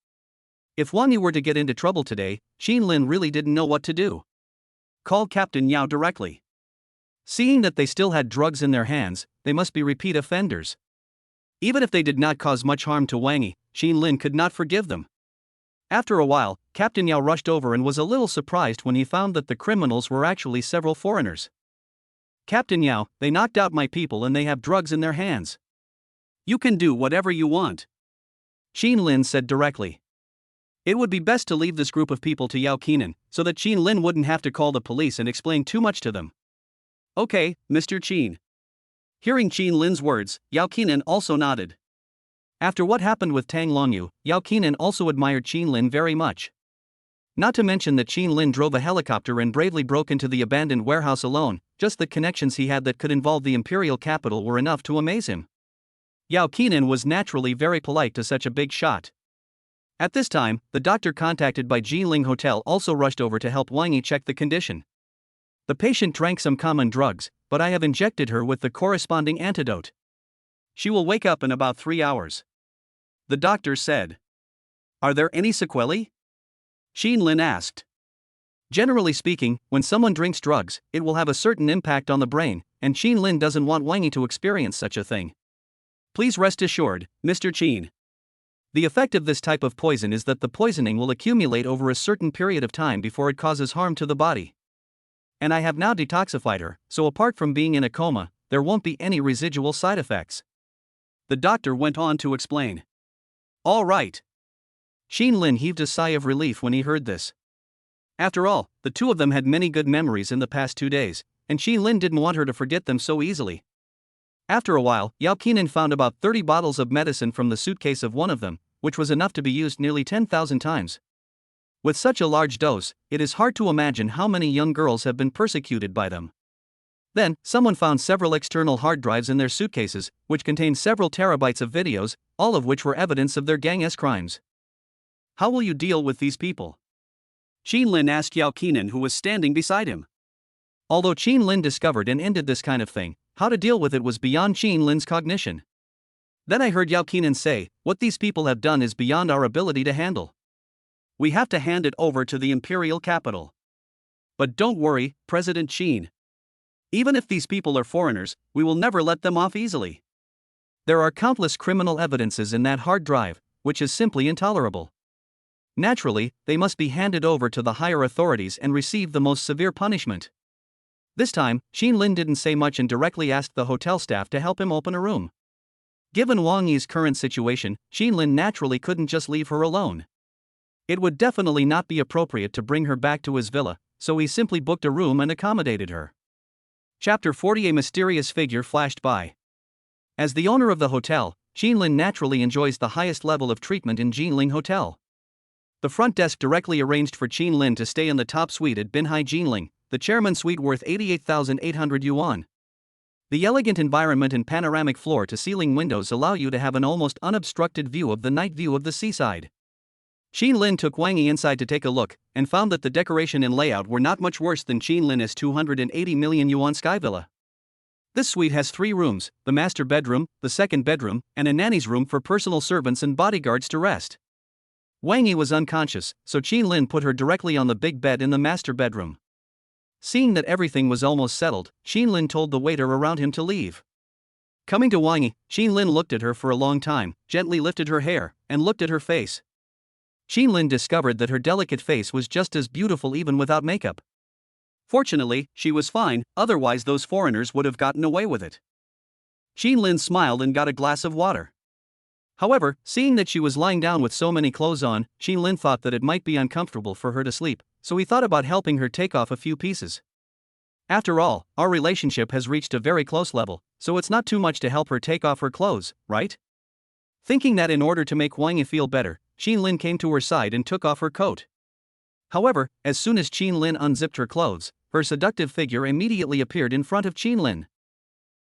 If Wang Yi were to get into trouble today, Xin Lin really didn't know what to do. Call Captain Yao directly. Seeing that they still had drugs in their hands, they must be repeat offenders. Even if they did not cause much harm to Wang Yi, Xin Lin could not forgive them. After a while, Captain Yao rushed over and was a little surprised when he found that the criminals were actually several foreigners. Captain Yao, they knocked out my people and they have drugs in their hands. You can do whatever you want, Xin Lin said directly. It would be best to leave this group of people to Yao Qinan, so that Xin Lin wouldn't have to call the police and explain too much to them. Okay, Mr. Qin. Hearing Xin Lin's words, Yao Qinan also nodded. After what happened with Tang Longyu, Yao Qinan also admired Xin Lin very much. Not to mention that Xin Lin drove a helicopter and bravely broke into the abandoned warehouse alone, just the connections he had that could involve the imperial capital were enough to amaze him. Yao Qinan was naturally very polite to such a big shot. At this time, the doctor contacted by Jiling Hotel also rushed over to help Wang Yi check the condition. The patient drank some common drugs, but I have injected her with the corresponding antidote. She will wake up in about 3 hours, the doctor said. Are there any sequelae? Xin Lin asked. Generally speaking, when someone drinks drugs, it will have a certain impact on the brain, and Xin Lin doesn't want Wang Yi to experience such a thing. Please rest assured, Mr. Qin. The effect of this type of poison is that the poisoning will accumulate over a certain period of time before it causes harm to the body. And I have now detoxified her, so apart from being in a coma, there won't be any residual side effects. The doctor went on to explain. All right. Xin Lin heaved a sigh of relief when he heard this. After all, the two of them had many good memories in the past 2 days, and Xin Lin didn't want her to forget them so easily. After a while, Yao Qinan found about 30 bottles of medicine from the suitcase of one of them, which was enough to be used nearly 10,000 times. With such a large dose, it is hard to imagine how many young girls have been persecuted by them. Then, someone found several external hard drives in their suitcases, which contained several terabytes of videos, all of which were evidence of their gang's crimes. How will you deal with these people? Xin Lin asked Yao Qinan, who was standing beside him. Although Xin Lin discovered and ended this kind of thing, how to deal with it was beyond Xin Lin's cognition. Then I heard Yao Qinan say, what these people have done is beyond our ability to handle. We have to hand it over to the imperial capital. But don't worry, President Qin. Even if these people are foreigners, we will never let them off easily. There are countless criminal evidences in that hard drive, which is simply intolerable. Naturally, they must be handed over to the higher authorities and receive the most severe punishment. This time, Xin Lin didn't say much and directly asked the hotel staff to help him open a room. Given Wang Yi's current situation, Xin Lin naturally couldn't just leave her alone. It would definitely not be appropriate to bring her back to his villa, so he simply booked a room and accommodated her. Chapter 40. A mysterious figure flashed by. As the owner of the hotel, Xin Lin naturally enjoys the highest level of treatment in Jinling Hotel. The front desk directly arranged for Xin Lin to stay in the top suite at Binhai Jinling, the chairman's suite worth 88,800 yuan. The elegant environment and panoramic floor-to-ceiling windows allow you to have an almost unobstructed view of the night view of the seaside. Xin Lin took Wang Yi inside to take a look, and found that the decoration and layout were not much worse than Xin Lin's 280 million yuan sky villa. This suite has 3 rooms, the master bedroom, the second bedroom, and a nanny's room for personal servants and bodyguards to rest. Wang Yi was unconscious, so Xin Lin put her directly on the big bed in the master bedroom. Seeing that everything was almost settled, Xin Lin told the waiter around him to leave. Coming to Wang Yi, Xin Lin looked at her for a long time, gently lifted her hair, and looked at her face. Xin Lin discovered that her delicate face was just as beautiful even without makeup. Fortunately, she was fine, otherwise those foreigners would have gotten away with it. Xin Lin smiled and got a glass of water. However, seeing that she was lying down with so many clothes on, Xin Lin thought that it might be uncomfortable for her to sleep, so he thought about helping her take off a few pieces. After all, our relationship has reached a very close level, so it's not too much to help her take off her clothes, right? Thinking that in order to make Wang Yi feel better, Xin Lin came to her side and took off her coat. However, as soon as Xin Lin unzipped her clothes, her seductive figure immediately appeared in front of Xin Lin.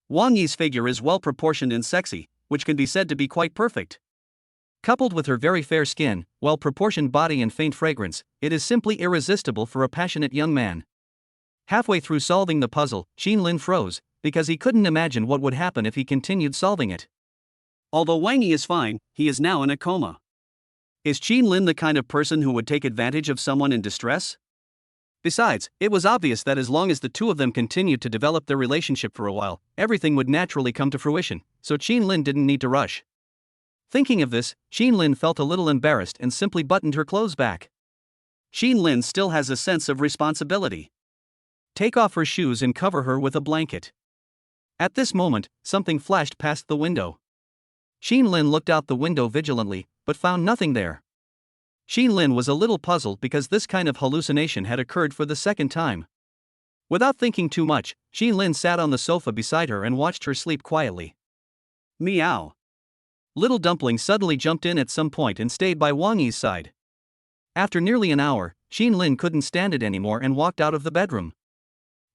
Wang Yi's figure is well proportioned and sexy, which can be said to be quite perfect. Coupled with her very fair skin, well-proportioned body and faint fragrance, it is simply irresistible for a passionate young man. Halfway through solving the puzzle, Lin froze, because he couldn't imagine what would happen if he continued solving it. Although Wang Yi is fine, he is now in a coma. Is Lin the kind of person who would take advantage of someone in distress? Besides, it was obvious that as long as the two of them continued to develop their relationship for a while, everything would naturally come to fruition, so Lin didn't need to rush. Thinking of this, Lin felt a little embarrassed and simply buttoned her clothes back. Lin still has a sense of responsibility. Take off her shoes and cover her with a blanket. At this moment, something flashed past the window. Lin looked out the window vigilantly, but found nothing there. Lin was a little puzzled because this kind of hallucination had occurred for the second time. Without thinking too much, Lin sat on the sofa beside her and watched her sleep quietly. Meow. Little Dumpling suddenly jumped in at some point and stayed by Wang Yi's side. After nearly an hour, Lin couldn't stand it anymore and walked out of the bedroom.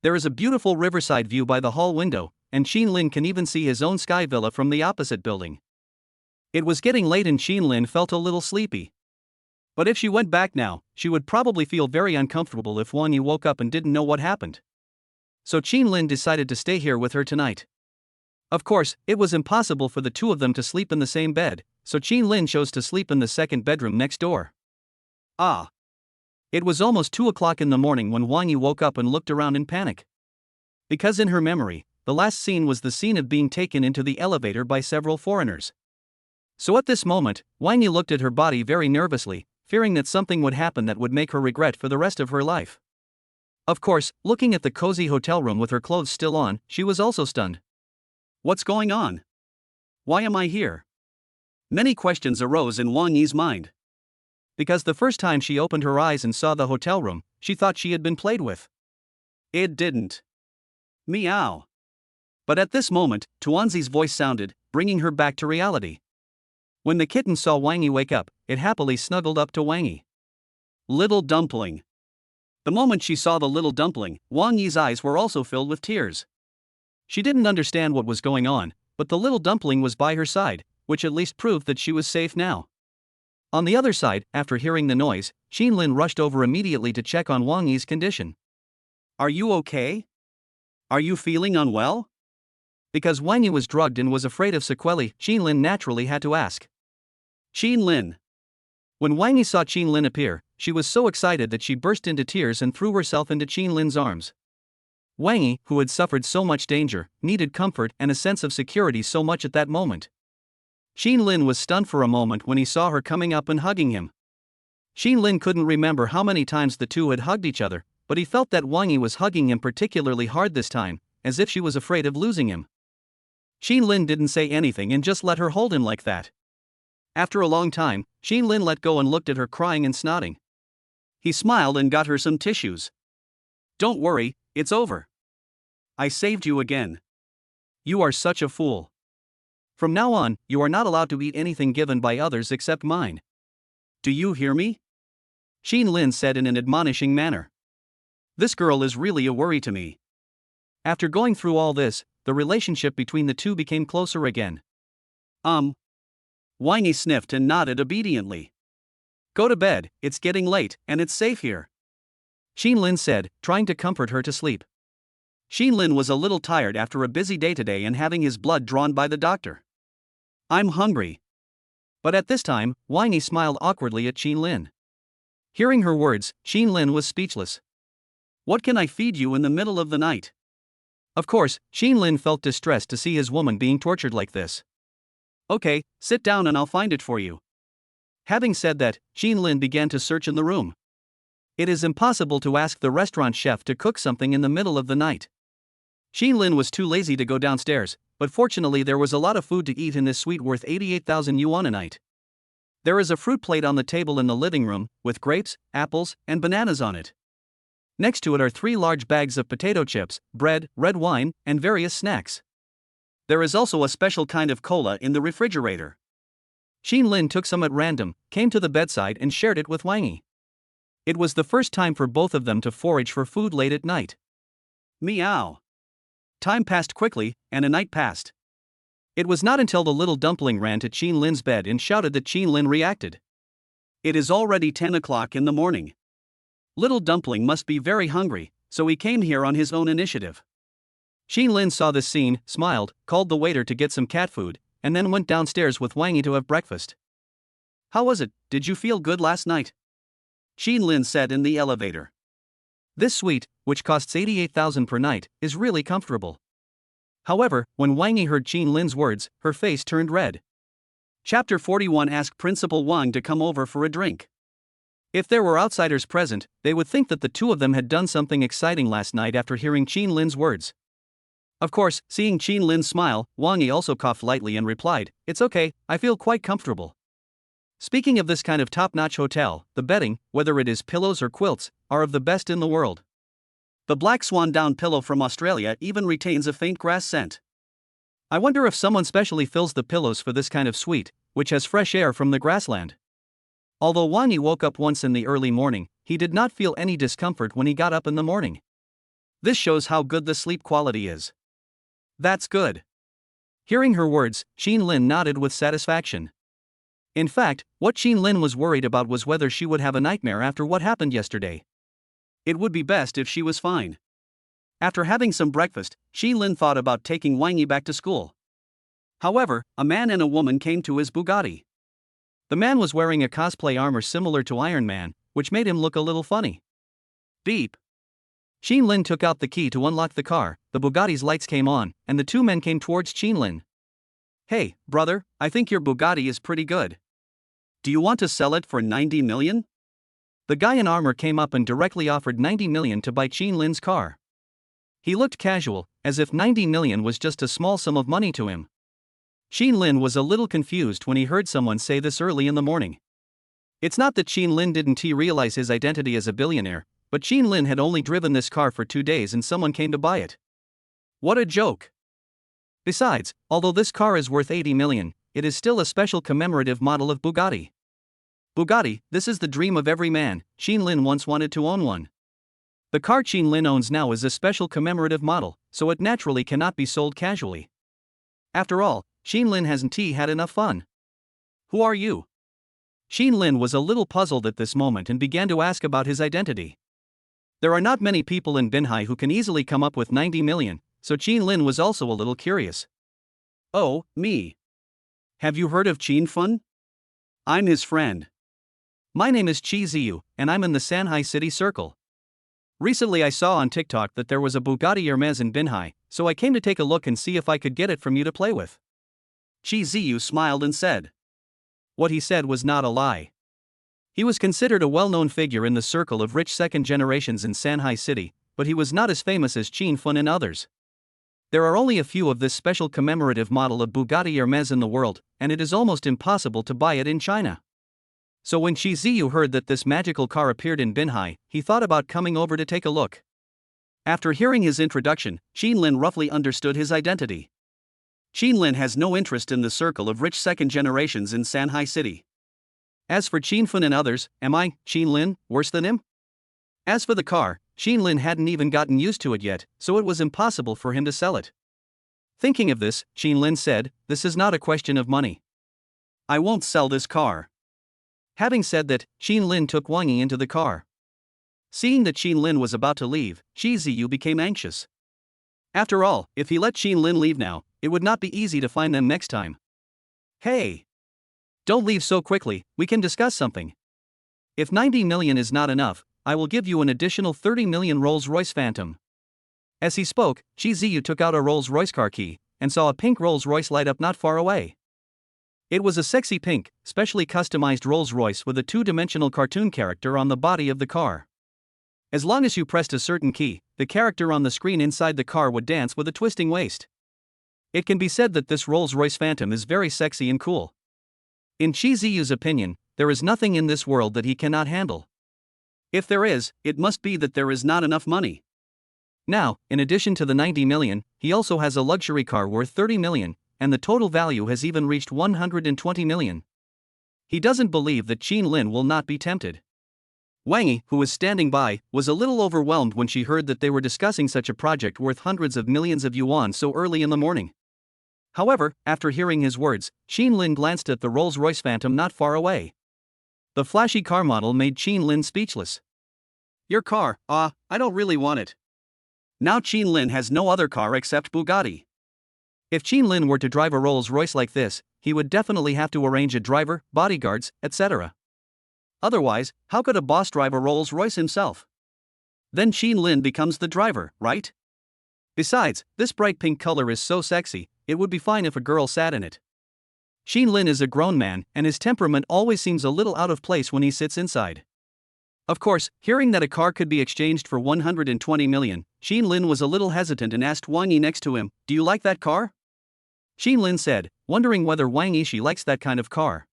There is a beautiful riverside view by the hall window, and Lin can even see his own sky villa from the opposite building. It was getting late and Lin felt a little sleepy. But if she went back now, she would probably feel very uncomfortable if Wang Yi woke up and didn't know what happened. So Lin decided to stay here with her tonight. Of course, it was impossible for the two of them to sleep in the same bed, so Lin chose to sleep in the second bedroom next door. Ah. It was almost 2 o'clock in the morning when Wang Yi woke up and looked around in panic. Because in her memory, the last scene was the scene of being taken into the elevator by several foreigners. So at this moment, Wang Yi looked at her body very nervously, fearing that something would happen that would make her regret for the rest of her life. Of course, looking at the cozy hotel room with her clothes still on, she was also stunned. What's going on? Why am I here? Many questions arose in Wang Yi's mind. Because the first time she opened her eyes and saw the hotel room, she thought she had been played with. It didn't. Meow. But at this moment, Tuanzi's voice sounded, bringing her back to reality. When the kitten saw Wang Yi wake up, it happily snuggled up to Wang Yi. Little Dumpling. The moment she saw the little dumpling, Wang Yi's eyes were also filled with tears. She didn't understand what was going on, but the little dumpling was by her side, which at least proved that she was safe now. On the other side, after hearing the noise, Lin rushed over immediately to check on Wang Yi's condition. Are you okay? Are you feeling unwell? Because Wang Yi was drugged and was afraid of sequelae, Lin naturally had to ask. Lin. When Wang Yi saw Lin appear, she was so excited that she burst into tears and threw herself into Lin's arms. Wang Yi, who had suffered so much danger, needed comfort and a sense of security so much at that moment. Lin was stunned for a moment when he saw her coming up and hugging him. Lin couldn't remember how many times the two had hugged each other, but he felt that Wang Yi was hugging him particularly hard this time, as if she was afraid of losing him. Lin didn't say anything and just let her hold him like that. After a long time, Lin let go and looked at her crying and snotting. He smiled and got her some tissues. Don't worry, it's over. I saved you again. You are such a fool. From now on, you are not allowed to eat anything given by others except mine. Do you hear me? Lin said in an admonishing manner. This girl is really a worry to me. After going through all this, the relationship between the two became closer again. Wang Yi sniffed and nodded obediently. Go to bed, it's getting late, and it's safe here. Lin said, trying to comfort her to sleep. Lin was a little tired after a busy day today and having his blood drawn by the doctor. I'm hungry. But at this time, Wang Yi smiled awkwardly at Lin. Hearing her words, Lin was speechless. What can I feed you in the middle of the night? Of course, Lin felt distressed to see his woman being tortured like this. Okay, sit down and I'll find it for you. Having said that, Lin began to search in the room. It is impossible to ask the restaurant chef to cook something in the middle of the night. Lin was too lazy to go downstairs, but fortunately there was a lot of food to eat in this suite worth 88,000 yuan a night. There is a fruit plate on the table in the living room, with grapes, apples, and bananas on it. Next to it are 3 large bags of potato chips, bread, red wine, and various snacks. There is also a special kind of cola in the refrigerator. Lin took some at random, came to the bedside and shared it with Wang Yi. It was the first time for both of them to forage for food late at night. Meow. Time passed quickly, and a night passed. It was not until the little dumpling ran to Lin's bed and shouted that Lin reacted. It is already 10 o'clock in the morning. Little dumpling must be very hungry, so he came here on his own initiative. Qin Lin saw this scene, smiled, called the waiter to get some cat food, and then went downstairs with Wang Yi to have breakfast. How was it? Did you feel good last night? Qin Lin said in the elevator. This suite, which costs 88,000 per night, is really comfortable. However, when Wang Yi heard Qin Lin's words, her face turned red. Chapter 41 asked Principal Wang to come over for a drink. If there were outsiders present, they would think that the two of them had done something exciting last night after hearing Qin Lin's words. Of course, seeing Qin Lin smile, Wang Yi also coughed lightly and replied, "It's okay, I feel quite comfortable." Speaking of this kind of top-notch hotel, the bedding, whether it is pillows or quilts, are of the best in the world. The black swan down pillow from Australia even retains a faint grass scent. I wonder if someone specially fills the pillows for this kind of suite, which has fresh air from the grassland. Although Wang Yi woke up once in the early morning, he did not feel any discomfort when he got up in the morning. This shows how good the sleep quality is. That's good. Hearing her words, Qin Lin nodded with satisfaction. In fact, what Qin Lin was worried about was whether she would have a nightmare after what happened yesterday. It would be best if she was fine. After having some breakfast, Qin Lin thought about taking Wang Yi back to school. However, a man and a woman came to his Bugatti. The man was wearing a cosplay armor similar to Iron Man, which made him look a little funny. Beep. Qin Lin took out the key to unlock the car, the Bugatti's lights came on, and the two men came towards Qin Lin. "Hey, brother, I think your Bugatti is pretty good. Do you want to sell it for 90 million? The guy in armor came up and directly offered 90 million to buy Qin Lin's car. He looked casual, as if 90 million was just a small sum of money to him. Qin Lin was a little confused when he heard someone say this early in the morning. It's not that Qin Lin didn't realize his identity as a billionaire, but Qin Lin had only driven this car for 2 days and someone came to buy it. What a joke! Besides, although this car is worth 80 million, it is still a special commemorative model of Bugatti. Bugatti, this is the dream of every man. Qin Lin once wanted to own one. The car Qin Lin owns now is a special commemorative model, so it naturally cannot be sold casually. After all, Qin Lin hasn't had enough fun. Who are you? Qin Lin was a little puzzled at this moment and began to ask about his identity. There are not many people in Binhai who can easily come up with 90 million, so Qin Lin was also a little curious. Oh, me. Have you heard of Qin Fun? I'm his friend. My name is Qi Ziyu, and I'm in the Sanhai City Circle. Recently I saw on TikTok that there was a Bugatti Hermes in Binhai, so I came to take a look and see if I could get it from you to play with. Qi Ziyu smiled and said. What he said was not a lie. He was considered a well-known figure in the circle of rich second generations in Sanhai City, but he was not as famous as Qin Fun and others. There are only a few of this special commemorative model of Bugatti Hermes in the world, and it is almost impossible to buy it in China. So when Qi Ziyu heard that this magical car appeared in Binhai, he thought about coming over to take a look. After hearing his introduction, Qin Lin roughly understood his identity. Qin Lin has no interest in the circle of rich second generations in Sanhai City. As for Qin Fun and others, am I, Qin Lin, worse than him? As for the car, Qin Lin hadn't even gotten used to it yet, so it was impossible for him to sell it. Thinking of this, Qin Lin said, "This is not a question of money. I won't sell this car." Having said that, Qin Lin took Wang Yi into the car. Seeing that Qin Lin was about to leave, Qi Ziyu became anxious. After all, if he let Qin Lin leave now, it would not be easy to find them next time. "Hey! Don't leave so quickly, we can discuss something. If 90 million is not enough, I will give you an additional 30 million Rolls-Royce Phantom." As he spoke, Qi Ziyu took out a Rolls-Royce car key, and saw a pink Rolls-Royce light up not far away. It was a sexy pink, specially customized Rolls-Royce with a two-dimensional cartoon character on the body of the car. As long as you pressed a certain key, the character on the screen inside the car would dance with a twisting waist. It can be said that this Rolls-Royce Phantom is very sexy and cool. In Qi Ziyu's opinion, there is nothing in this world that he cannot handle. If there is, it must be that there is not enough money. Now, in addition to the 90 million, he also has a luxury car worth 30 million, and the total value has even reached 120 million. He doesn't believe that Qin Lin will not be tempted. Wang Yi, who was standing by, was a little overwhelmed when she heard that they were discussing such a project worth hundreds of millions of yuan so early in the morning. However, after hearing his words, Qin Lin glanced at the Rolls-Royce Phantom not far away. The flashy car model made Qin Lin speechless. Your car, I don't really want it. Now Qin Lin has no other car except Bugatti. If Qin Lin were to drive a Rolls Royce like this, he would definitely have to arrange a driver, bodyguards, etc. Otherwise, how could a boss drive a Rolls Royce himself? Then Qin Lin becomes the driver, right? Besides, this bright pink color is so sexy, it would be fine if a girl sat in it. Qin Lin is a grown man, and his temperament always seems a little out of place when he sits inside. Of course, hearing that a car could be exchanged for 120 million, Qin Lin was a little hesitant and asked Wang Yi next to him, "Do you like that car?" Qin Lin said, wondering whether Wang Yi likes that kind of car.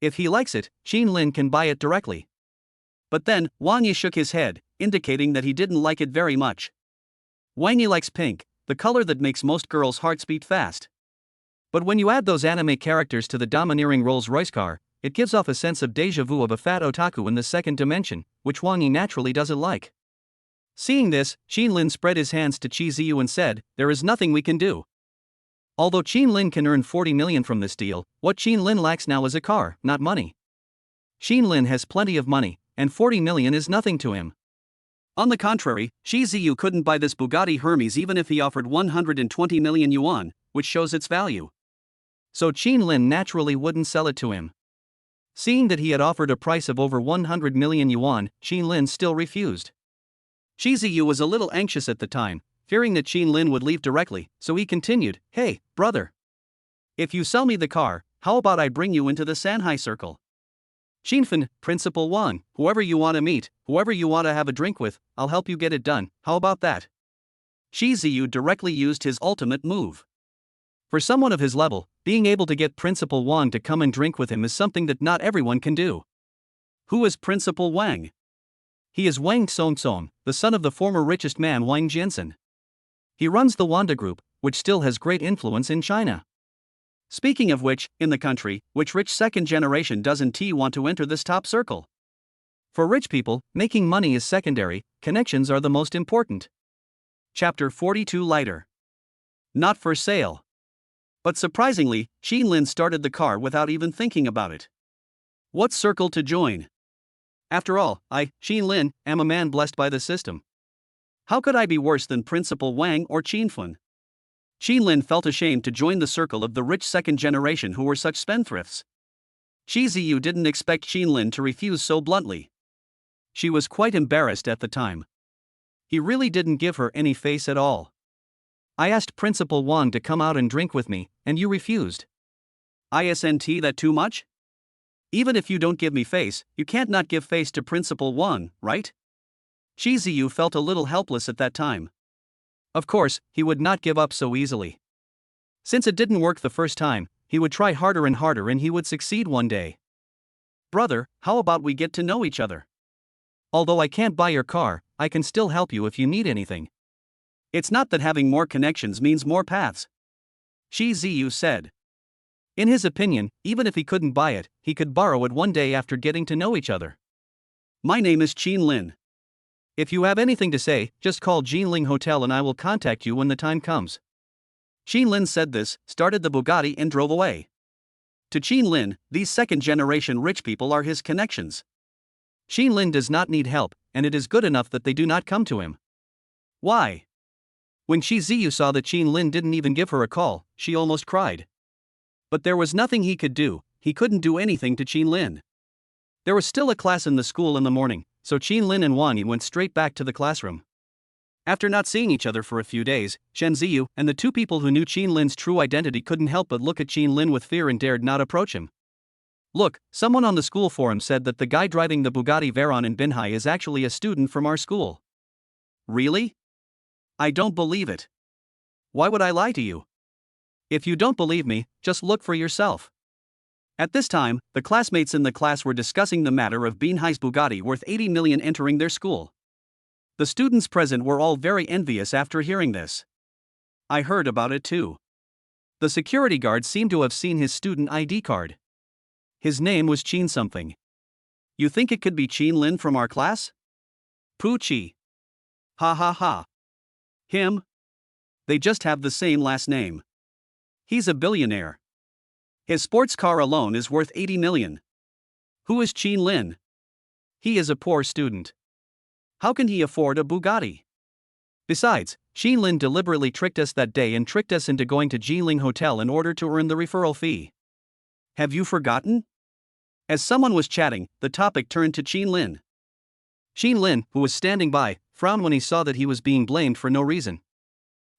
If he likes it, Qin Lin can buy it directly. But then, Wang Yi shook his head, indicating that he didn't like it very much. Wang Yi likes pink, the color that makes most girls' hearts beat fast. But when you add those anime characters to the domineering Rolls-Royce car, it gives off a sense of déjà vu of a fat otaku in the second dimension, which Wang Yi naturally doesn't like. Seeing this, Qin Lin spread his hands to Qi Ziyu and said, "There is nothing we can do." Although Qin Lin can earn 40 million from this deal, what Qin Lin lacks now is a car, not money. Qin Lin has plenty of money, and 40 million is nothing to him. On the contrary, Qi Ziyu couldn't buy this Bugatti Hermes even if he offered 120 million yuan, which shows its value. So Qin Lin naturally wouldn't sell it to him. Seeing that he had offered a price of over 100 million yuan, Qin Lin still refused. Qi Ziyu was a little anxious at the time, fearing that Qin Lin would leave directly, so he continued, "Hey, brother. If you sell me the car, how about I bring you into the Sanhai circle? Qinfen, Principal Wang, whoever you want to meet, whoever you want to have a drink with, I'll help you get it done, how about that?" Qi Ziyu directly used his ultimate move. For someone of his level, being able to get Principal Wang to come and drink with him is something that not everyone can do. Who is Principal Wang? He is Wang Tsong, the son of the former richest man Wang Jiansen. He runs the Wanda Group, which still has great influence in China. Speaking of which, in the country, which rich second generation doesn't want to enter this top circle? For rich people, making money is secondary, connections are the most important. Chapter 42 Lighter. Not for sale. But surprisingly, Qin Lin started the car without even thinking about it. What circle to join? After all, I, Qin Lin, am a man blessed by the system. How could I be worse than Principal Wang or Qinfen? Qin Lin felt ashamed to join the circle of the rich second generation who were such spendthrifts. Qi Ziyu didn't expect Qin Lin to refuse so bluntly. She was quite embarrassed at the time. He really didn't give her any face at all. "I asked Principal Wang to come out and drink with me, and you refused." Isn't that too much? Even if you don't give me face, you can't not give face to Principal Wang, right? Qi Ziyu felt a little helpless at that time. Of course, he would not give up so easily. Since it didn't work the first time, he would try harder and harder and he would succeed one day. "Brother, how about we get to know each other? Although I can't buy your car, I can still help you if you need anything." It's not that having more connections means more paths, Qi Ziyu said. In his opinion, even if he couldn't buy it, he could borrow it one day after getting to know each other. "My name is Qin Lin. If you have anything to say, just call Jinling Hotel and I will contact you when the time comes." Qin Lin said this, started the Bugatti and drove away. To Qin Lin, these second-generation rich people are his connections. Qin Lin does not need help, and it is good enough that they do not come to him. Why? When Qi Ziyu saw that Qin Lin didn't even give her a call, she almost cried. But there was nothing he could do, he couldn't do anything to Qin Lin. There was still a class in the school in the morning, so Qin Lin and Wang Yi went straight back to the classroom. After not seeing each other for a few days, Shen Ziyu and the two people who knew Qin Lin's true identity couldn't help but look at Qin Lin with fear and dared not approach him. "Look, someone on the school forum said that the guy driving the Bugatti Veyron in Binhai is actually a student from our school." "Really? I don't believe it. Why would I lie to you? If you don't believe me, just look for yourself." At this time, the classmates in the class were discussing the matter of Binhai's Bugatti worth 80 million entering their school. The students present were all very envious after hearing this. I heard about it too. The security guard seemed to have seen his student ID card. His name was Qin something. You think it could be Qin Lin from our class? Poochie. Ha ha ha. Him? They just have the same last name. He's a billionaire. His sports car alone is worth 80 million. Who is Qin Lin? He is a poor student. How can he afford a Bugatti? Besides, Lin deliberately tricked us that day and tricked us into going to Jinling Hotel in order to earn the referral fee. Have you forgotten? As someone was chatting, the topic turned to Lin. Lin, who was standing by, frowned when he saw that he was being blamed for no reason.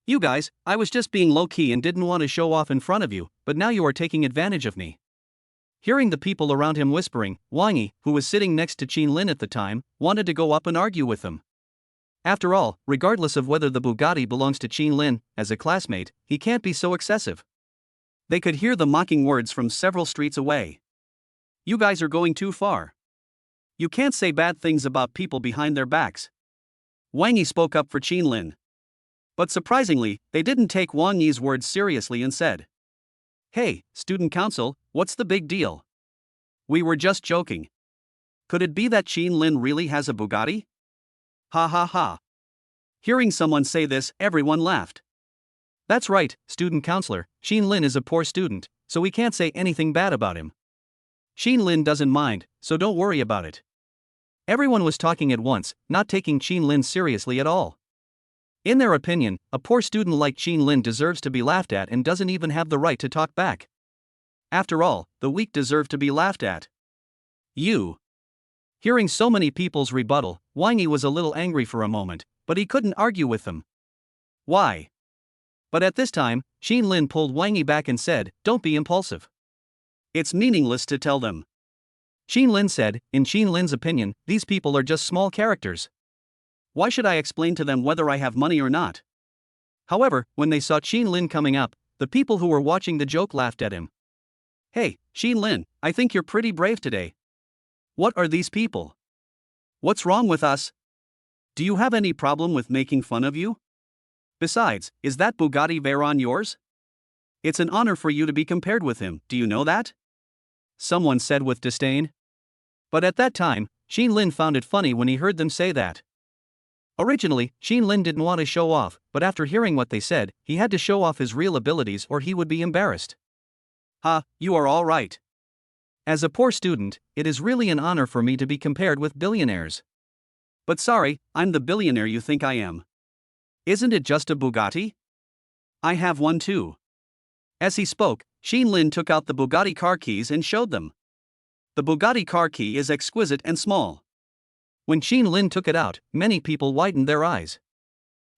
You guys, I was just being low-key and didn't want to show off in front of you, but now you are taking advantage of me. Hearing the people around him whispering, Wang Yi, who was sitting next to Lin at the time, wanted to go up and argue with them. After all, regardless of whether the Bugatti belongs to Lin, as a classmate, he can't be so excessive. They could hear the mocking words from several streets away. You guys are going too far. You can't say bad things about people behind their backs. Wang Yi spoke up for Lin. But surprisingly, they didn't take Wang Yi's words seriously and said, "Hey, student council, what's the big deal? We were just joking. Could it be that Lin really has a Bugatti?" Ha ha ha. Hearing someone say this, everyone laughed. That's right, student counselor, Lin is a poor student, so we can't say anything bad about him. Lin doesn't mind, so don't worry about it. Everyone was talking at once, not taking Lin seriously at all. In their opinion, a poor student like Lin deserves to be laughed at and doesn't even have the right to talk back. After all, the weak deserve to be laughed at. You. Hearing so many people's rebuttal, Wang Yi was a little angry for a moment, but he couldn't argue with them. Why? But at this time, Lin pulled Wang Yi back and said, "Don't be impulsive. It's meaningless to tell them." Lin said, in Lin's opinion, these people are just small characters. Why should I explain to them whether I have money or not? However, when they saw Lin coming up, the people who were watching the joke laughed at him. "Hey, Lin, I think you're pretty brave today. What are these people? What's wrong with us? Do you have any problem with making fun of you? Besides, is that Bugatti Veyron yours? It's an honor for you to be compared with him, do you know that?" Someone said with disdain. But at that time, Lin found it funny when he heard them say that. Originally, Lin didn't want to show off, but after hearing what they said, he had to show off his real abilities or he would be embarrassed. "Ha, you are all right. As a poor student, it is really an honor for me to be compared with billionaires. But sorry, I'm the billionaire you think I am. Isn't it just a Bugatti? I have one too." As he spoke, Lin took out the Bugatti car keys and showed them. The Bugatti car key is exquisite and small. When Lin took it out, many people widened their eyes.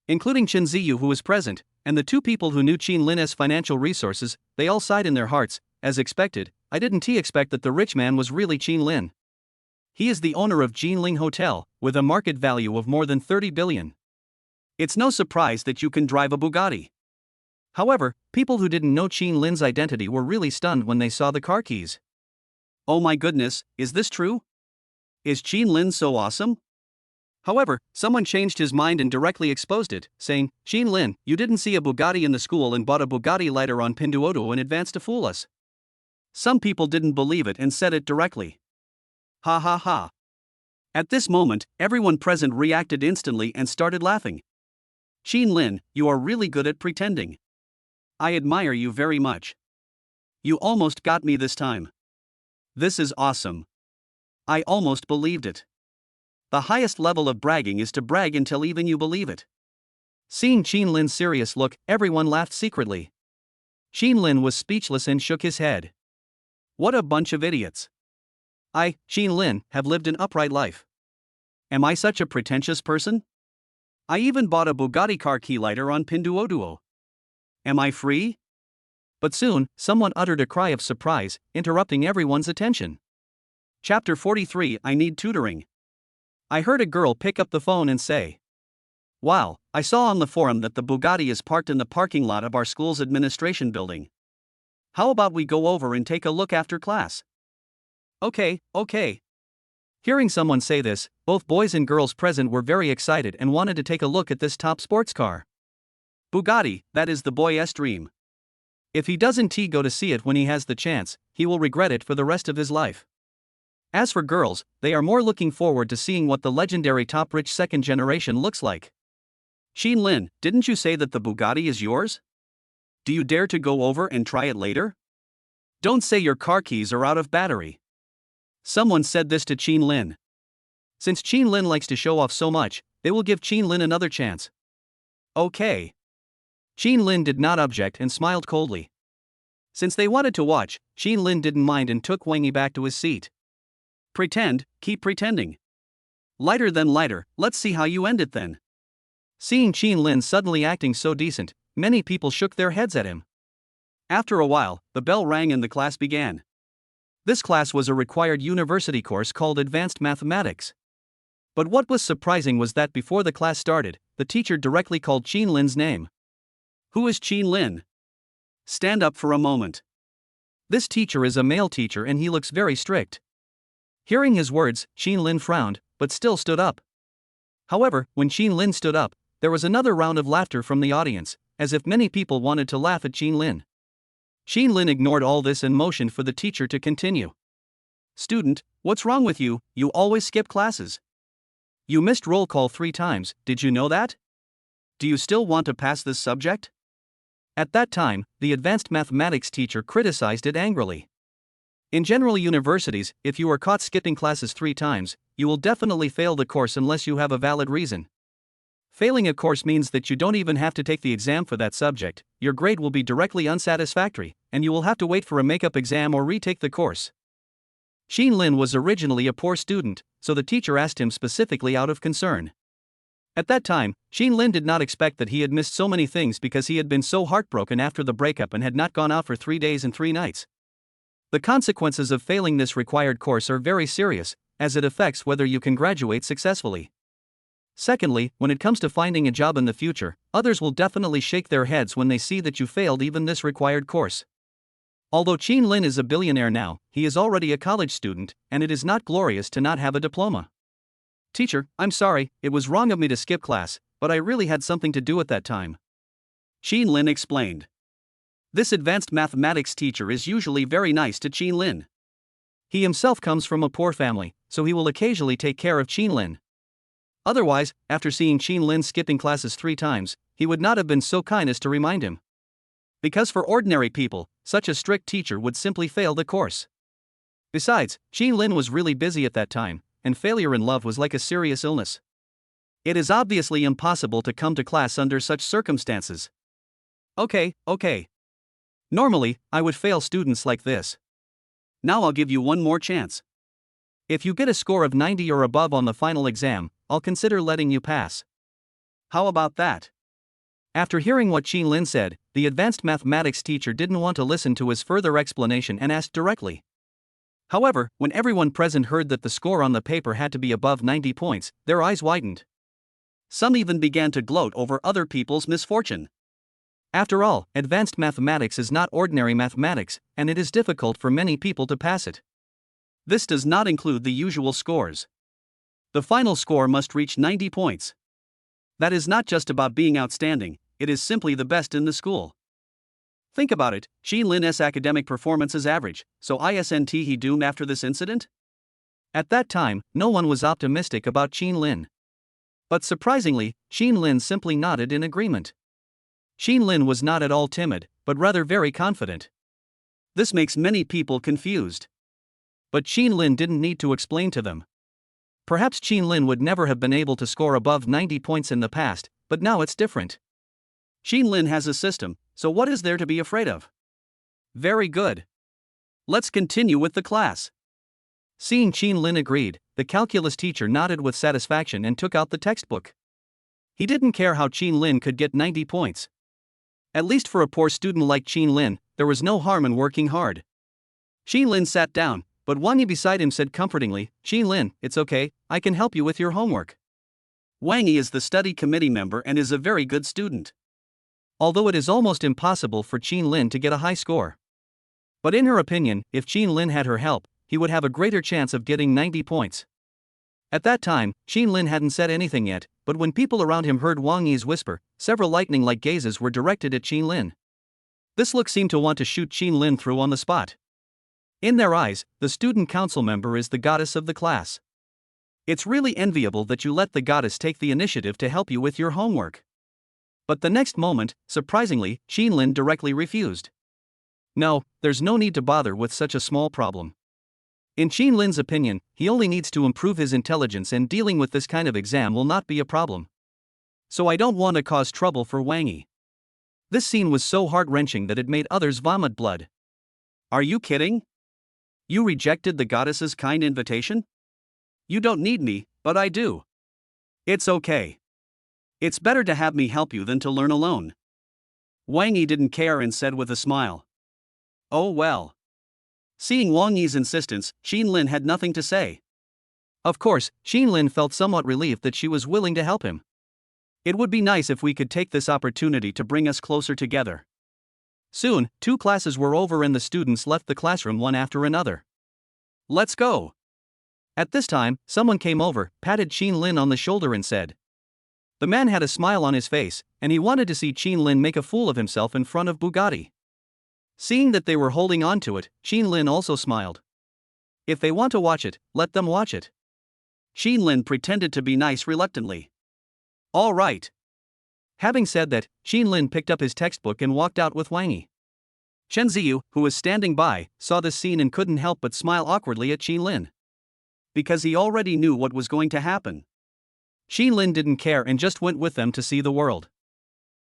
Including Chen Ziyu, who was present, and the two people who knew Lin's financial resources, they all sighed in their hearts. As expected, I didn't expect that the rich man was really Lin. He is the owner of Jinling Hotel, with a market value of more than 30 billion. It's no surprise that you can drive a Bugatti. However, people who didn't know Lin's identity were really stunned when they saw the car keys. Oh my goodness, is this true? Is Lin so awesome? However, someone changed his mind and directly exposed it, saying, "Lin, you didn't see a Bugatti in the school and bought a Bugatti later on Pinduoduo in advance to fool us." Some people didn't believe it and said it directly. Ha ha ha. At this moment, everyone present reacted instantly and started laughing. Lin, you are really good at pretending. I admire you very much. You almost got me this time. This is awesome. I almost believed it. The highest level of bragging is to brag until even you believe it. Seeing Lin's serious look, everyone laughed secretly. Lin was speechless and shook his head. What a bunch of idiots. I, Lin, have lived an upright life. Am I such a pretentious person? I even bought a Bugatti car key lighter on Pinduoduo. Am I free? But soon, someone uttered a cry of surprise, interrupting everyone's attention. Chapter 43, I Need Tutoring. I heard a girl pick up the phone and say, "Wow, I saw on the forum that the Bugatti is parked in the parking lot of our school's administration building. How about we go over and take a look after class?" Okay. Hearing someone say this, both boys and girls present were very excited and wanted to take a look at this top sports car. Bugatti, that is the boy's dream. If he doesn't go to see it when he has the chance, he will regret it for the rest of his life. As for girls, they are more looking forward to seeing what the legendary top rich second generation looks like. Lin, didn't you say that the Bugatti is yours? Do you dare to go over and try it later? Don't say your car keys are out of battery. Someone said this to Lin. Since Qin Lin likes to show off so much, they will give Qin Lin another chance. Okay. Qin Lin did not object and smiled coldly. Since they wanted to watch, Qin Lin didn't mind and took Wang Yi back to his seat. Pretend, keep pretending. Lighter than lighter, let's see how you end it then. Seeing Qin Lin suddenly acting so decent, many people shook their heads at him. After a while, the bell rang and the class began. This class was a required university course called Advanced Mathematics. But what was surprising was that before the class started, the teacher directly called Qin Lin's name. Who is Qin Lin? Stand up for a moment. This teacher is a male teacher and he looks very strict. Hearing his words, Qin Lin frowned, but still stood up. However, when Qin Lin stood up, there was another round of laughter from the audience, as if many people wanted to laugh at Qin Lin. Qin Lin ignored all this and motioned for the teacher to continue. Student, what's wrong with you? You always skip classes. You missed roll call 3 times, did you know that? Do you still want to pass this subject? At that time, the advanced mathematics teacher criticized it angrily. In general universities, if you are caught skipping classes 3 times, you will definitely fail the course unless you have a valid reason. Failing a course means that you don't even have to take the exam for that subject, your grade will be directly unsatisfactory, and you will have to wait for a make-up exam or retake the course. Qin Lin was originally a poor student, so the teacher asked him specifically out of concern. At that time, Qin Lin did not expect that he had missed so many things because he had been so heartbroken after the breakup and had not gone out for 3 days and 3 nights. The consequences of failing this required course are very serious, as it affects whether you can graduate successfully. Secondly, when it comes to finding a job in the future, others will definitely shake their heads when they see that you failed even this required course. Although Qin Lin is a billionaire now, he is already a college student, and it is not glorious to not have a diploma. Teacher, I'm sorry, it was wrong of me to skip class, but I really had something to do at that time. Qin Lin explained. This advanced mathematics teacher is usually very nice to Qin Lin. He himself comes from a poor family, so he will occasionally take care of Qin Lin. Otherwise, after seeing Qin Lin skipping classes 3 times, he would not have been so kind as to remind him. Because for ordinary people, such a strict teacher would simply fail the course. Besides, Qin Lin was really busy at that time, and failure in love was like a serious illness. It is obviously impossible to come to class under such circumstances. Okay. Normally, I would fail students like this. Now I'll give you one more chance. If you get a score of 90 or above on the final exam, I'll consider letting you pass. How about that? After hearing what Qin Lin said, the advanced mathematics teacher didn't want to listen to his further explanation and asked directly. However, when everyone present heard that the score on the paper had to be above 90 points, their eyes widened. Some even began to gloat over other people's misfortune. After all, advanced mathematics is not ordinary mathematics, and it is difficult for many people to pass it. This does not include the usual scores. The final score must reach 90 points. That is not just about being outstanding, it is simply the best in the school. Think about it, Qin Lin's academic performance is average, so isn't he doomed after this incident? At that time, no one was optimistic about Qin Lin. But surprisingly, Qin Lin simply nodded in agreement. Qin Lin was not at all timid, but rather very confident. This makes many people confused. But Qin Lin didn't need to explain to them. Perhaps Qin Lin would never have been able to score above 90 points in the past, but now it's different. Qin Lin has a system, so what is there to be afraid of? Very good. Let's continue with the class. Seeing Qin Lin agreed, the calculus teacher nodded with satisfaction and took out the textbook. He didn't care how Qin Lin could get 90 points. At least for a poor student like Qin Lin, there was no harm in working hard. Qin Lin sat down, but Wang Yi beside him said comfortingly, "Qin Lin, it's okay, I can help you with your homework." Wang Yi is the study committee member and is a very good student. Although it is almost impossible for Qin Lin to get a high score. But in her opinion, if Qin Lin had her help, he would have a greater chance of getting 90 points. At that time, Qin Lin hadn't said anything yet, but when people around him heard Wang Yi's whisper, several lightning-like gazes were directed at Qin Lin. This look seemed to want to shoot Qin Lin through on the spot. In their eyes, the student council member is the goddess of the class. It's really enviable that you let the goddess take the initiative to help you with your homework. But the next moment, surprisingly, Qin Lin directly refused. No, there's no need to bother with such a small problem. In Qin Lin's opinion, he only needs to improve his intelligence and dealing with this kind of exam will not be a problem. So I don't want to cause trouble for Wang Yi. This scene was so heart-wrenching that it made others vomit blood. Are you kidding? You rejected the goddess's kind invitation? You don't need me, but I do. It's okay. It's better to have me help you than to learn alone. Wang Yi didn't care and said with a smile. Oh well. Seeing Wang Yi's insistence, Qin Lin had nothing to say. Of course, Qin Lin felt somewhat relieved that she was willing to help him. It would be nice if we could take this opportunity to bring us closer together. Soon, 2 classes were over and the students left the classroom one after another. Let's go. At this time, someone came over, patted Qin Lin on the shoulder and said. The man had a smile on his face, and he wanted to see Qin Lin make a fool of himself in front of Bugatti. Seeing that they were holding on to it, Qin Lin also smiled. If they want to watch it, let them watch it. Qin Lin pretended to be nice reluctantly. All right. Having said that, Qin Lin picked up his textbook and walked out with Wang Yi. Chen Ziyu, who was standing by, saw this scene and couldn't help but smile awkwardly at Qin Lin. Because he already knew what was going to happen. Qin Lin didn't care and just went with them to see the world.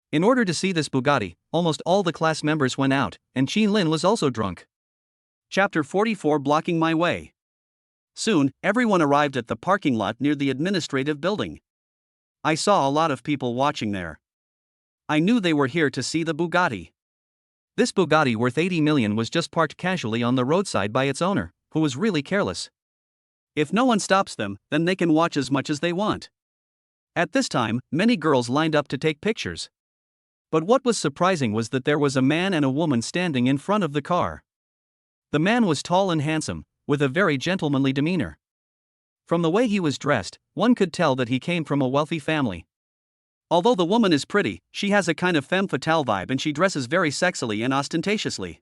In order to see this Bugatti, almost all the class members went out, and Qin Lin was also drunk. Chapter 44 Blocking My Way. Soon, everyone arrived at the parking lot near the administrative building. I saw a lot of people watching there. I knew they were here to see the Bugatti. This Bugatti worth 80 million was just parked casually on the roadside by its owner, who was really careless. If no one stops them, then they can watch as much as they want. At this time, many girls lined up to take pictures. But what was surprising was that there was a man and a woman standing in front of the car. The man was tall and handsome, with a very gentlemanly demeanor. From the way he was dressed, one could tell that he came from a wealthy family. Although the woman is pretty, she has a kind of femme fatale vibe and she dresses very sexily and ostentatiously.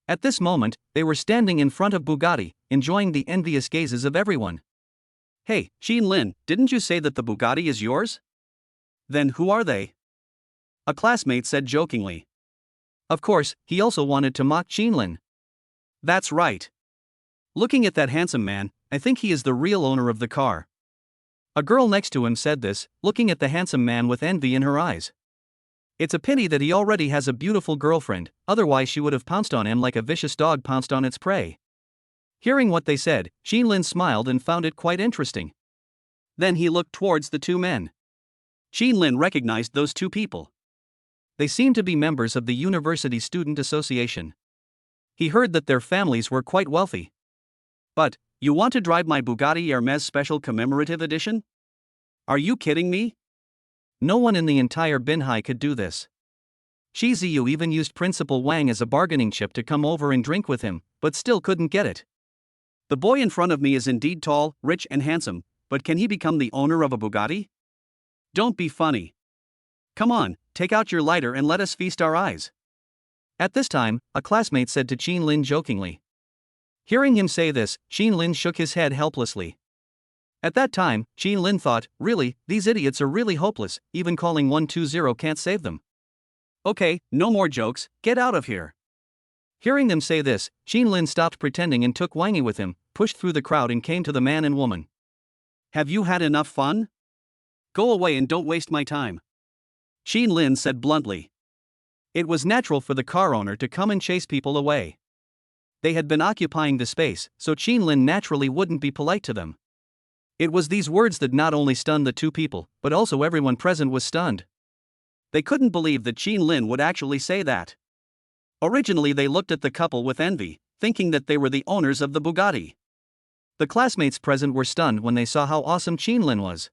At this moment, they were standing in front of Bugatti, enjoying the envious gazes of everyone. Hey, Qin Lin, didn't you say that the Bugatti is yours? Then who are they? A classmate said jokingly. Of course, he also wanted to mock Qin Lin. That's right. Looking at that handsome man, I think he is the real owner of the car. A girl next to him said this, looking at the handsome man with envy in her eyes. It's a pity that he already has a beautiful girlfriend, otherwise she would have pounced on him like a vicious dog pounced on its prey. Hearing what they said, Qin Lin smiled and found it quite interesting. Then he looked towards the 2 men. Qin Lin recognized those 2 people. They seemed to be members of the University Student Association. He heard that their families were quite wealthy. But, you want to drive my Bugatti Hermes Special Commemorative Edition? Are you kidding me? No one in the entire Binhai could do this. Shi Ziyu even used Principal Wang as a bargaining chip to come over and drink with him, but still couldn't get it. The boy in front of me is indeed tall, rich and handsome, but can he become the owner of a Bugatti? Don't be funny. Come on, take out your lighter and let us feast our eyes. At this time, a classmate said to Qin Lin jokingly. Hearing him say this, Qin Lin shook his head helplessly. At that time, Qin Lin thought, really, these idiots are really hopeless, even calling 120 can't save them. Okay, no more jokes, get out of here. Hearing them say this, Qin Lin stopped pretending and took Wang Yi with him, pushed through the crowd and came to the man and woman. Have you had enough fun? Go away and don't waste my time. Qin Lin said bluntly. It was natural for the car owner to come and chase people away. They had been occupying the space, so Qin Lin naturally wouldn't be polite to them. It was these words that not only stunned the 2 people, but also everyone present was stunned. They couldn't believe that Qin Lin would actually say that. Originally they looked at the couple with envy, thinking that they were the owners of the Bugatti. The classmates present were stunned when they saw how awesome Qin Lin was.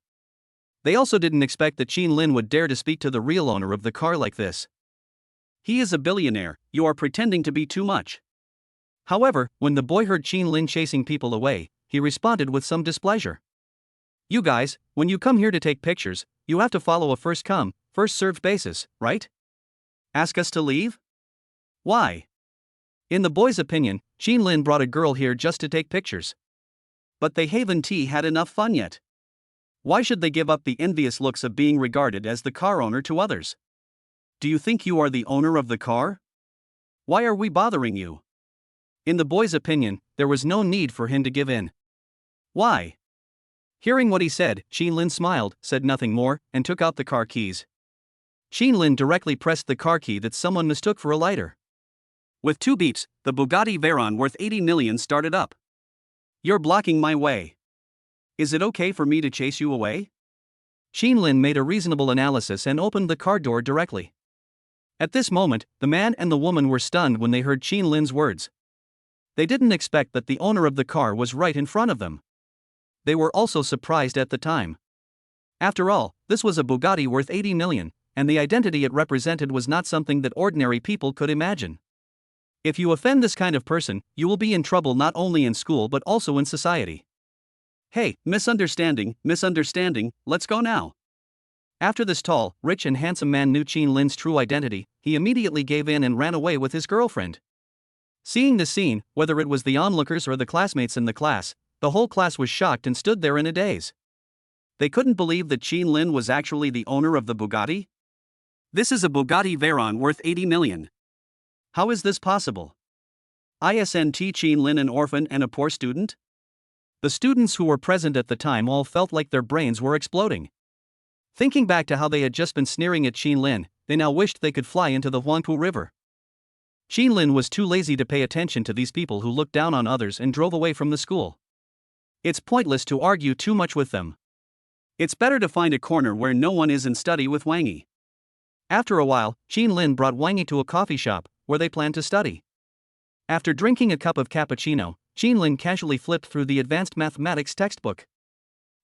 They also didn't expect that Qin Lin would dare to speak to the real owner of the car like this. He is a billionaire, you are pretending to be too much. However, when the boy heard Qin Lin chasing people away, he responded with some displeasure. You guys, when you come here to take pictures, you have to follow a first come, first served basis, right? Ask us to leave? Why? In the boy's opinion, Qin Lin brought a girl here just to take pictures. But they haven't had enough fun yet. Why should they give up the envious looks of being regarded as the car owner to others? Do you think you are the owner of the car? Why are we bothering you? In the boy's opinion, there was no need for him to give in. Why? Hearing what he said, Qin smiled, said nothing more, and took out the car keys. Qin directly pressed the car key that someone mistook for a lighter. With 2 beeps, the Bugatti Veyron worth 80 million started up. You're blocking my way. Is it okay for me to chase you away? Qin made a reasonable analysis and opened the car door directly. At this moment, the man and the woman were stunned when they heard Qin words. They didn't expect that the owner of the car was right in front of them. They were also surprised at the time. After all, this was a Bugatti worth 80 million, and the identity it represented was not something that ordinary people could imagine. If you offend this kind of person, you will be in trouble not only in school but also in society. Hey, misunderstanding, let's go now. After this tall, rich and handsome man knew Qin true identity, he immediately gave in and ran away with his girlfriend. Seeing the scene, whether it was the onlookers or the classmates in the class, the whole class was shocked and stood there in a daze. They couldn't believe that Qin was actually the owner of the Bugatti. This is a Bugatti Veyron worth 80 million. How is this possible? Isn't Qin an orphan and a poor student? The students who were present at the time all felt like their brains were exploding. Thinking back to how they had just been sneering at Qin, they now wished they could fly into the Huangpu River. Qin was too lazy to pay attention to these people who looked down on others and drove away from the school. It's pointless to argue too much with them. It's better to find a corner where no one is and study with Wangi. After a while, Qin brought Wangi to a coffee shop, where they planned to study. After drinking a cup of cappuccino, Qin casually flipped through the advanced mathematics textbook.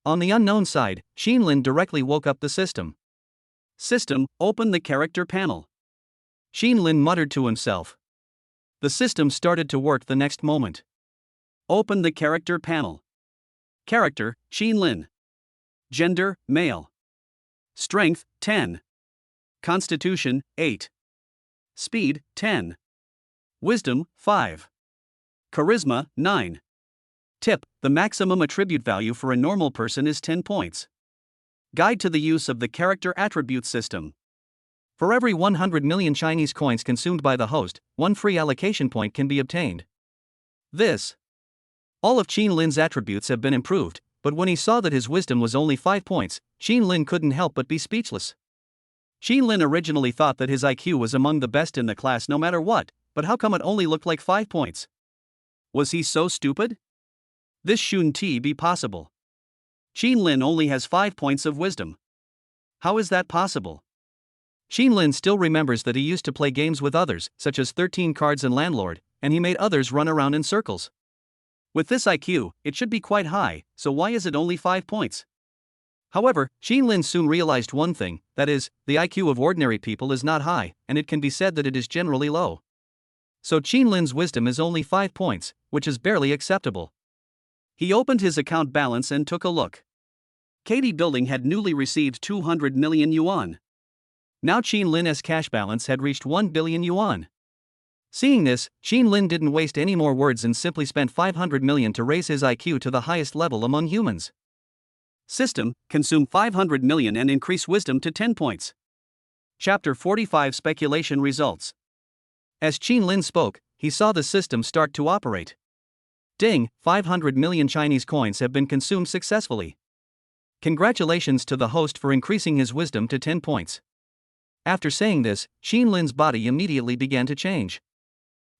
On the unknown side, Qin directly woke up the system. System, open the character panel. Qin muttered to himself. The system started to work the next moment. Open the character panel. Character, Qin. Gender, male. Strength, 10. Constitution, 8. Speed, 10. Wisdom, 5. Charisma, 9. Tip: the maximum attribute value for a normal person is 10 points. Guide to the use of the character attribute system. For every 100 million Chinese coins consumed by the host, 1 free allocation point can be obtained. All of Qin attributes have been improved, but when he saw that his wisdom was only 5 points, Qin couldn't help but be speechless. Qin originally thought that his IQ was among the best in the class no matter what, but how come it only looked like 5 points? Was he so stupid? This shouldn't be possible. Qin only has 5 points of wisdom. How is that possible? Qin still remembers that he used to play games with others, such as 13 Cards and Landlord, and he made others run around in circles. With this IQ, it should be quite high, so why is it only 5 points? However, Qin soon realized one thing, that is, the IQ of ordinary people is not high, and it can be said that it is generally low. So Qin's wisdom is only 5 points, which is barely acceptable. He opened his account balance and took a look. Katie Building had newly received 200 million yuan. Now Qin's cash balance had reached 1 billion yuan. Seeing this, Qin didn't waste any more words and simply spent 500 million to raise his IQ to the highest level among humans. System, consume 500 million and increase wisdom to 10 points. Chapter 45 Speculation Results. As Qin spoke, he saw the system start to operate. Ding, 500 million Chinese coins have been consumed successfully. Congratulations to the host for increasing his wisdom to 10 points. After saying this, Qin's body immediately began to change.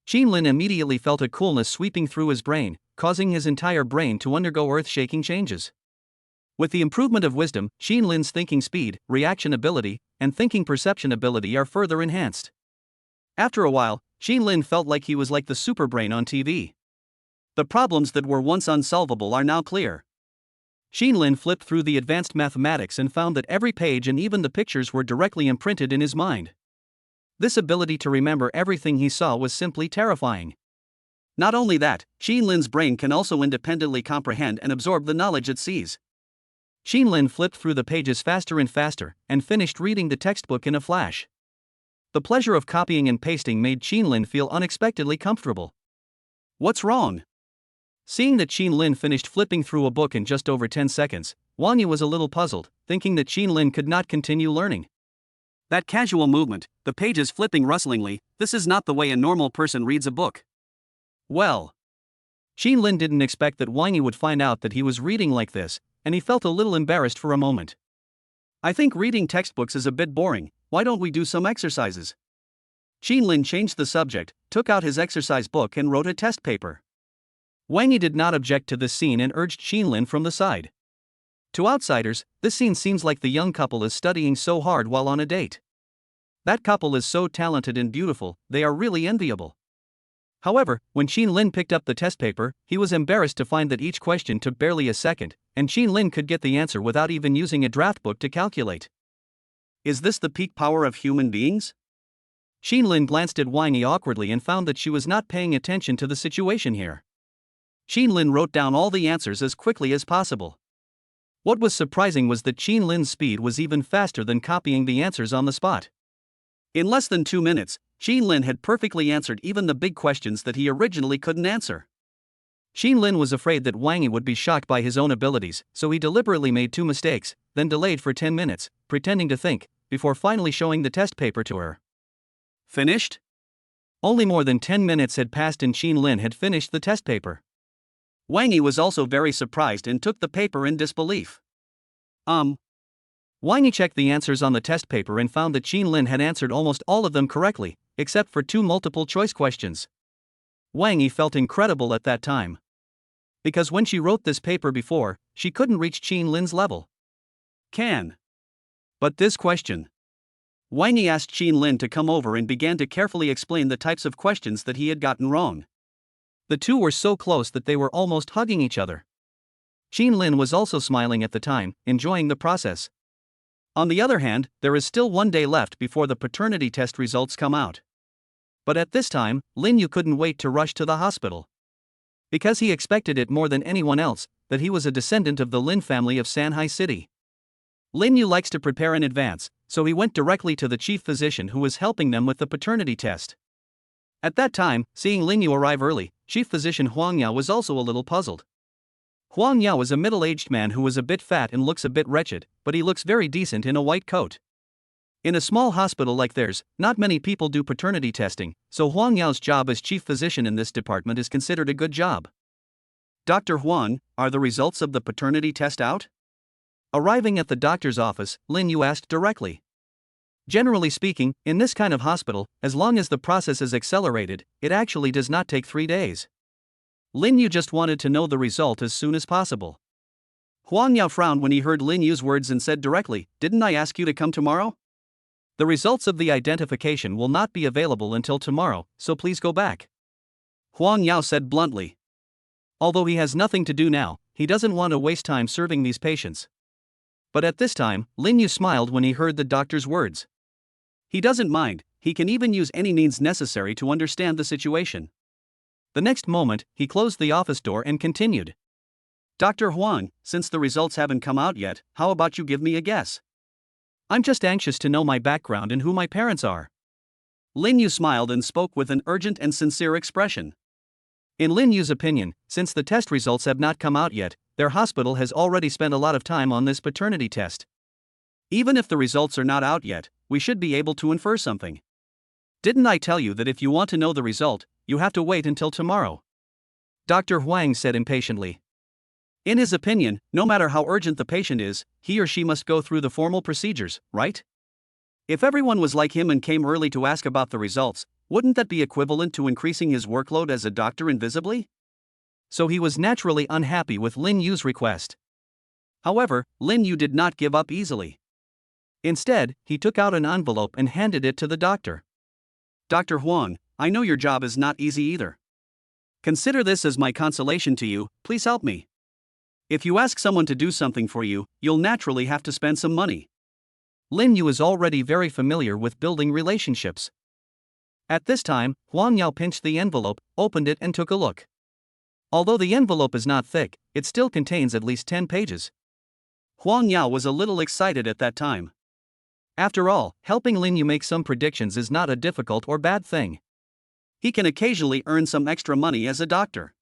Qin immediately felt a coolness sweeping through his brain, causing his entire brain to undergo earth-shaking changes. With the improvement of wisdom, Qin's thinking speed, reaction ability, and thinking perception ability are further enhanced. After a while, Qin felt like he was like the superbrain on TV. The problems that were once unsolvable are now clear. Qin flipped through the advanced mathematics and found that every page and even the pictures were directly imprinted in his mind. This ability to remember everything he saw was simply terrifying. Not only that, Qin's brain can also independently comprehend and absorb the knowledge it sees. Qin flipped through the pages faster and faster, and finished reading the textbook in a flash. The pleasure of copying and pasting made Qin feel unexpectedly comfortable. What's wrong? Seeing that Qin finished flipping through a book in just over 10 seconds, Wang Yi was a little puzzled, thinking that Qin could not continue learning. That casual movement, the pages flipping rustlingly, this is not the way a normal person reads a book. Well, Qin Lin didn't expect that Wang Yi would find out that he was reading like this, and he felt a little embarrassed for a moment. I think reading textbooks is a bit boring, why don't we do some exercises? Qin Lin changed the subject, took out his exercise book and wrote a test paper. Wang Yi did not object to this scene and urged Qin Lin from the side. To outsiders, this scene seems like the young couple is studying so hard while on a date. That couple is so talented and beautiful, they are really enviable. However, when Qin Lin picked up the test paper, he was embarrassed to find that each question took barely a second, and Qin Lin could get the answer without even using a draft book to calculate. Is this the peak power of human beings? Qin Lin glanced at Wang Yi awkwardly and found that she was not paying attention to the situation here. Qin Lin wrote down all the answers as quickly as possible. What was surprising was that Qin Lin's speed was even faster than copying the answers on the spot. In less than 2 minutes, Qin Lin had perfectly answered even the big questions that he originally couldn't answer. Qin Lin was afraid that Wang Yi would be shocked by his own abilities, so he deliberately made 2 mistakes, then delayed for 10 minutes, pretending to think, before finally showing the test paper to her. Finished? Only more than 10 minutes had passed and Qin Lin had finished the test paper. Wang Yi was also very surprised and took the paper in disbelief. Wang Yi checked the answers on the test paper and found that Qin Lin had answered almost all of them correctly, except for 2 multiple-choice questions. Wang Yi felt incredible at that time. Because when she wrote this paper before, she couldn't reach Qin Lin's level. But this question. Wang Yi asked Qin Lin to come over and began to carefully explain the types of questions that he had gotten wrong. The two were so close that they were almost hugging each other. Qin Lin was also smiling at the time, enjoying the process. On the other hand, there is still 1 day left before the paternity test results come out. But at this time, Lin Yu couldn't wait to rush to the hospital. Because he expected it more than anyone else, that he was a descendant of the Lin family of Sanhai City. Lin Yu likes to prepare in advance, so he went directly to the chief physician who was helping them with the paternity test. At that time, seeing Lin Yu arrive early, chief physician Huang Yao was also a little puzzled. Huang Yao is a middle-aged man who was a bit fat and looks a bit wretched, but he looks very decent in a white coat. In a small hospital like theirs, not many people do paternity testing, so Huang Yao's job as chief physician in this department is considered a good job. Dr. Huang, are the results of the paternity test out? Arriving at the doctor's office, Lin Yu asked directly. Generally speaking, in this kind of hospital, as long as the process is accelerated, it actually does not take 3 days. Lin Yu just wanted to know the result as soon as possible. Huang Yao frowned when he heard Lin Yu's words and said directly, "Didn't I ask you to come tomorrow?" The results of the identification will not be available until tomorrow, so please go back. Huang Yao said bluntly. Although he has nothing to do now, he doesn't want to waste time serving these patients. But at this time, Lin Yu smiled when he heard the doctor's words. He doesn't mind, he can even use any means necessary to understand the situation. The next moment, he closed the office door and continued. Dr. Huang, since the results haven't come out yet, how about you give me a guess? I'm just anxious to know my background and who my parents are. Lin Yu smiled and spoke with an urgent and sincere expression. In Lin Yu's opinion, since the test results have not come out yet, their hospital has already spent a lot of time on this paternity test. Even if the results are not out yet, we should be able to infer something. Didn't I tell you that if you want to know the result, you have to wait until tomorrow? Dr. Huang said impatiently. In his opinion, no matter how urgent the patient is, he or she must go through the formal procedures, right? If everyone was like him and came early to ask about the results, wouldn't that be equivalent to increasing his workload as a doctor invisibly? So he was naturally unhappy with Lin Yu's request. However, Lin Yu did not give up easily. Instead, he took out an envelope and handed it to the doctor. Dr. Huang, I know your job is not easy either. Consider this as my consolation to you, please help me. If you ask someone to do something for you, you'll naturally have to spend some money. Lin Yu is already very familiar with building relationships. At this time, Huang Yao pinched the envelope, opened it and took a look. Although the envelope is not thick, it still contains at least 10 pages. Huang Yao was a little excited at that time. After all, helping Lin Yu make some predictions is not a difficult or bad thing. He can occasionally earn some extra money as a doctor.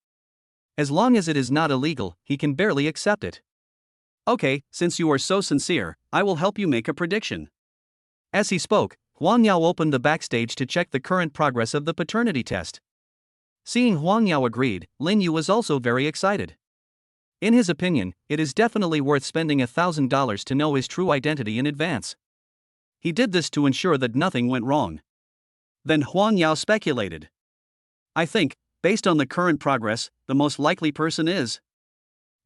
As long as it is not illegal, he can barely accept it. Okay, since you are so sincere, I will help you make a prediction. As he spoke, Huang Yao opened the backstage to check the current progress of the paternity test. Seeing Huang Yao agreed, Lin Yu was also very excited. In his opinion, it is definitely worth spending $1,000 to know his true identity in advance. He did this to ensure that nothing went wrong. Then Huang Yao speculated. I think, based on the current progress, the most likely person is.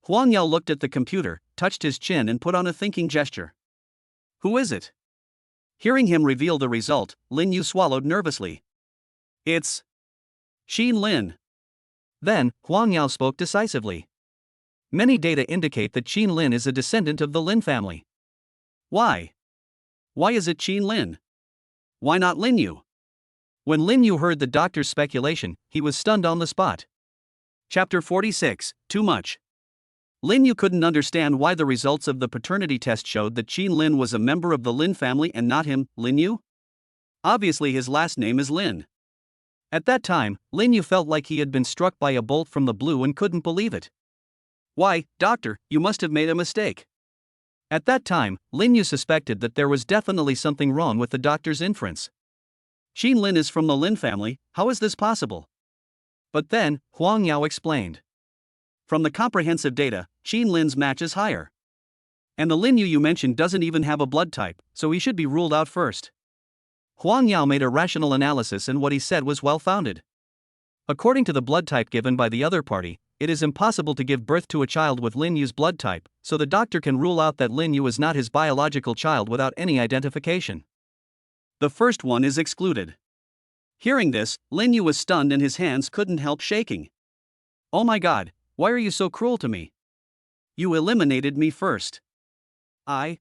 Huang Yao looked at the computer, touched his chin and put on a thinking gesture. Who is it? Hearing him reveal the result, Lin Yu swallowed nervously. It's Xin Lin. Then, Huang Yao spoke decisively. Many data indicate that Xin Lin is a descendant of the Lin family. Why? Why is it Xin Lin? Why not Lin Yu? When Lin Yu heard the doctor's speculation, he was stunned on the spot. Chapter 46, Too Much. Lin Yu couldn't understand why the results of the paternity test showed that Xin Lin was a member of the Lin family and not him, Lin Yu. Obviously his last name is Lin. At that time, Lin Yu felt like he had been struck by a bolt from the blue and couldn't believe it. Why, doctor, you must have made a mistake. At that time, Lin Yu suspected that there was definitely something wrong with the doctor's inference. Xin Lin is from the Lin family, how is this possible? But then, Huang Yao explained. From the comprehensive data, Xin Lin's match is higher. And the Lin Yu you mentioned doesn't even have a blood type, so he should be ruled out first. Huang Yao made a rational analysis and what he said was well-founded. According to the blood type given by the other party, it is impossible to give birth to a child with Lin Yu's blood type, so the doctor can rule out that Lin Yu is not his biological child without any identification. The first one is excluded. Hearing this, Lin Yu was stunned and his hands couldn't help shaking. Oh my god, why are you so cruel to me? You eliminated me first. Lin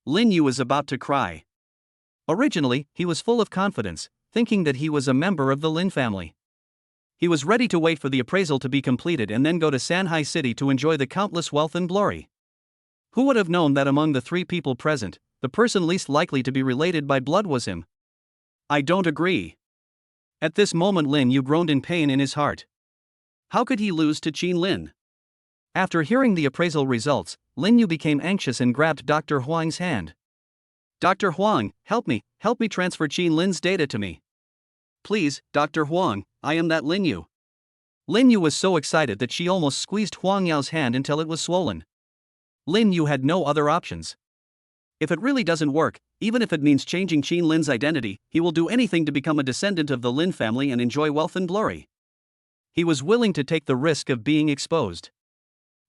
Yu was about to cry. Originally, he was full of confidence, thinking that he was a member of the Lin family. He was ready to wait for the appraisal to be completed and then go to Sanhai City to enjoy the countless wealth and glory. Who would have known that among the 3 people present, the person least likely to be related by blood was him? I don't agree. At this moment Lin Yu groaned in pain in his heart. How could he lose to Xin Lin? After hearing the appraisal results, Lin Yu became anxious and grabbed Dr. Huang's hand. Dr. Huang, help me transfer Xin Lin's data to me. Please, Dr. Huang, I am that Lin Yu. Lin Yu was so excited that she almost squeezed Huang Yao's hand until it was swollen. Lin Yu had no other options. If it really doesn't work, even if it means changing Xin Lin's identity, he will do anything to become a descendant of the Lin family and enjoy wealth and glory. He was willing to take the risk of being exposed.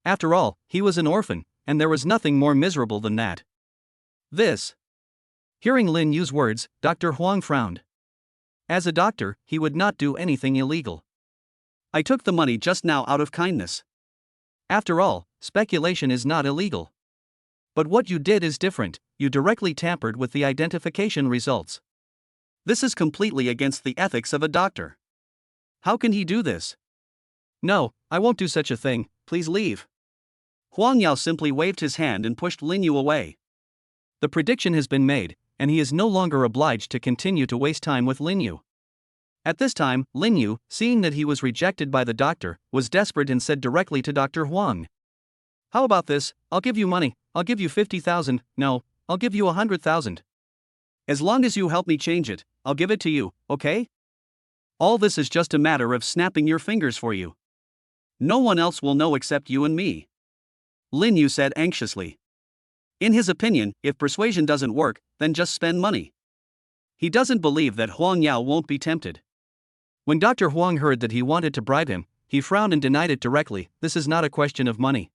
After all, he was an orphan, and there was nothing more miserable than that. Hearing Lin Yu's words, Dr. Huang frowned. As a doctor, he would not do anything illegal. I took the money just now out of kindness. After all, speculation is not illegal. But what you did is different, you directly tampered with the identification results. This is completely against the ethics of a doctor. How can he do this? No, I won't do such a thing, please leave. Huang Yao simply waved his hand and pushed Lin Yu away. The prediction has been made, and he is no longer obliged to continue to waste time with Lin Yu. At this time, Lin Yu, seeing that he was rejected by the doctor, was desperate and said directly to Dr. Huang. How about this, I'll give you money, I'll give you 50,000, no, I'll give you 100,000. As long as you help me change it, I'll give it to you, okay? All this is just a matter of snapping your fingers for you. No one else will know except you and me. Lin Yu said anxiously. In his opinion, if persuasion doesn't work, then just spend money. He doesn't believe that Huang Yao won't be tempted. When Dr. Huang heard that he wanted to bribe him, he frowned and denied it directly. This is not a question of money.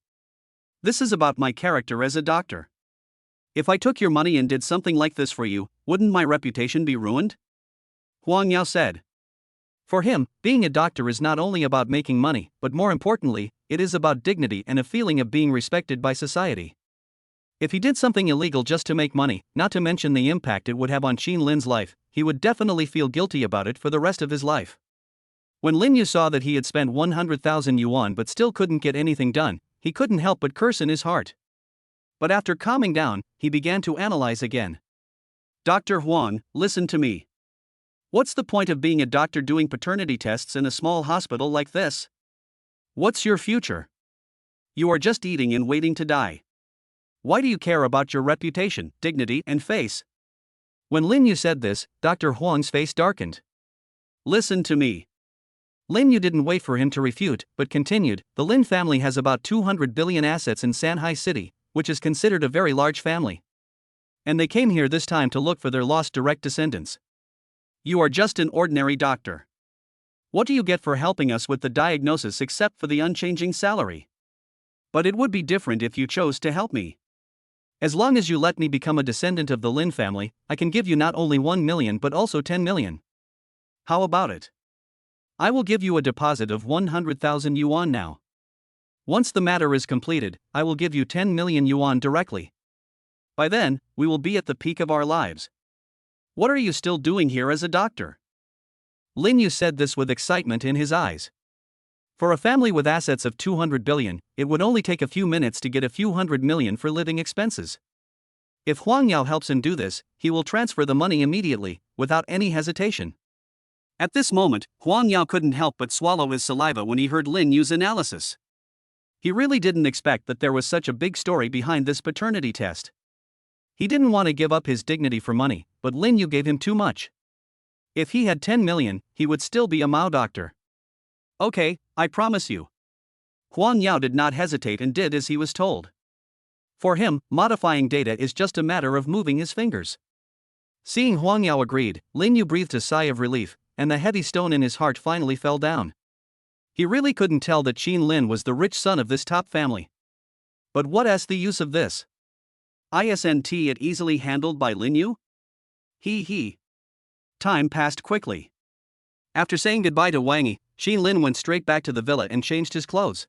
This is about my character as a doctor. If I took your money and did something like this for you, wouldn't my reputation be ruined? Huang Yao said. For him, being a doctor is not only about making money, but more importantly, it is about dignity and a feeling of being respected by society. If he did something illegal just to make money, not to mention the impact it would have on Xin Lin's life, he would definitely feel guilty about it for the rest of his life. When Lin Yu saw that he had spent 100,000 yuan but still couldn't get anything done, he couldn't help but curse in his heart. But after calming down, he began to analyze again. Dr. Huang, listen to me. What's the point of being a doctor doing paternity tests in a small hospital like this? What's your future? You are just eating and waiting to die. Why do you care about your reputation, dignity, and face? When Lin Yu said this, Dr. Huang's face darkened. Listen to me. Lin Yu didn't wait for him to refute, but continued, the Lin family has about 200 billion assets in Shanghai City, which is considered a very large family. And they came here this time to look for their lost direct descendants. You are just an ordinary doctor. What do you get for helping us with the diagnosis except for the unchanging salary? But it would be different if you chose to help me. As long as you let me become a descendant of the Lin family, I can give you not only 1 million but also 10 million. How about it? I will give you a deposit of 100,000 yuan now. Once the matter is completed, I will give you 10 million yuan directly. By then, we will be at the peak of our lives. What are you still doing here as a doctor? Lin Yu said this with excitement in his eyes. For a family with assets of 200 billion, it would only take a few minutes to get a few hundred million for living expenses. If Huang Yao helps him do this, he will transfer the money immediately, without any hesitation. At this moment, Huang Yao couldn't help but swallow his saliva when he heard Lin Yu's analysis. He really didn't expect that there was such a big story behind this paternity test. He didn't want to give up his dignity for money, but Lin Yu gave him too much. If he had 10 million, he would still be a Mao doctor. Okay, I promise you. Huang Yao did not hesitate and did as he was told. For him, modifying data is just a matter of moving his fingers. Seeing Huang Yao agreed, Lin Yu breathed a sigh of relief, and the heavy stone in his heart finally fell down. He really couldn't tell that Qin Lin was the rich son of this top family. But what is the use of this? Isn't it easily handled by Lin Yu? He. Time passed quickly. After saying goodbye to Wang Yi, Qin Lin went straight back to the villa and changed his clothes.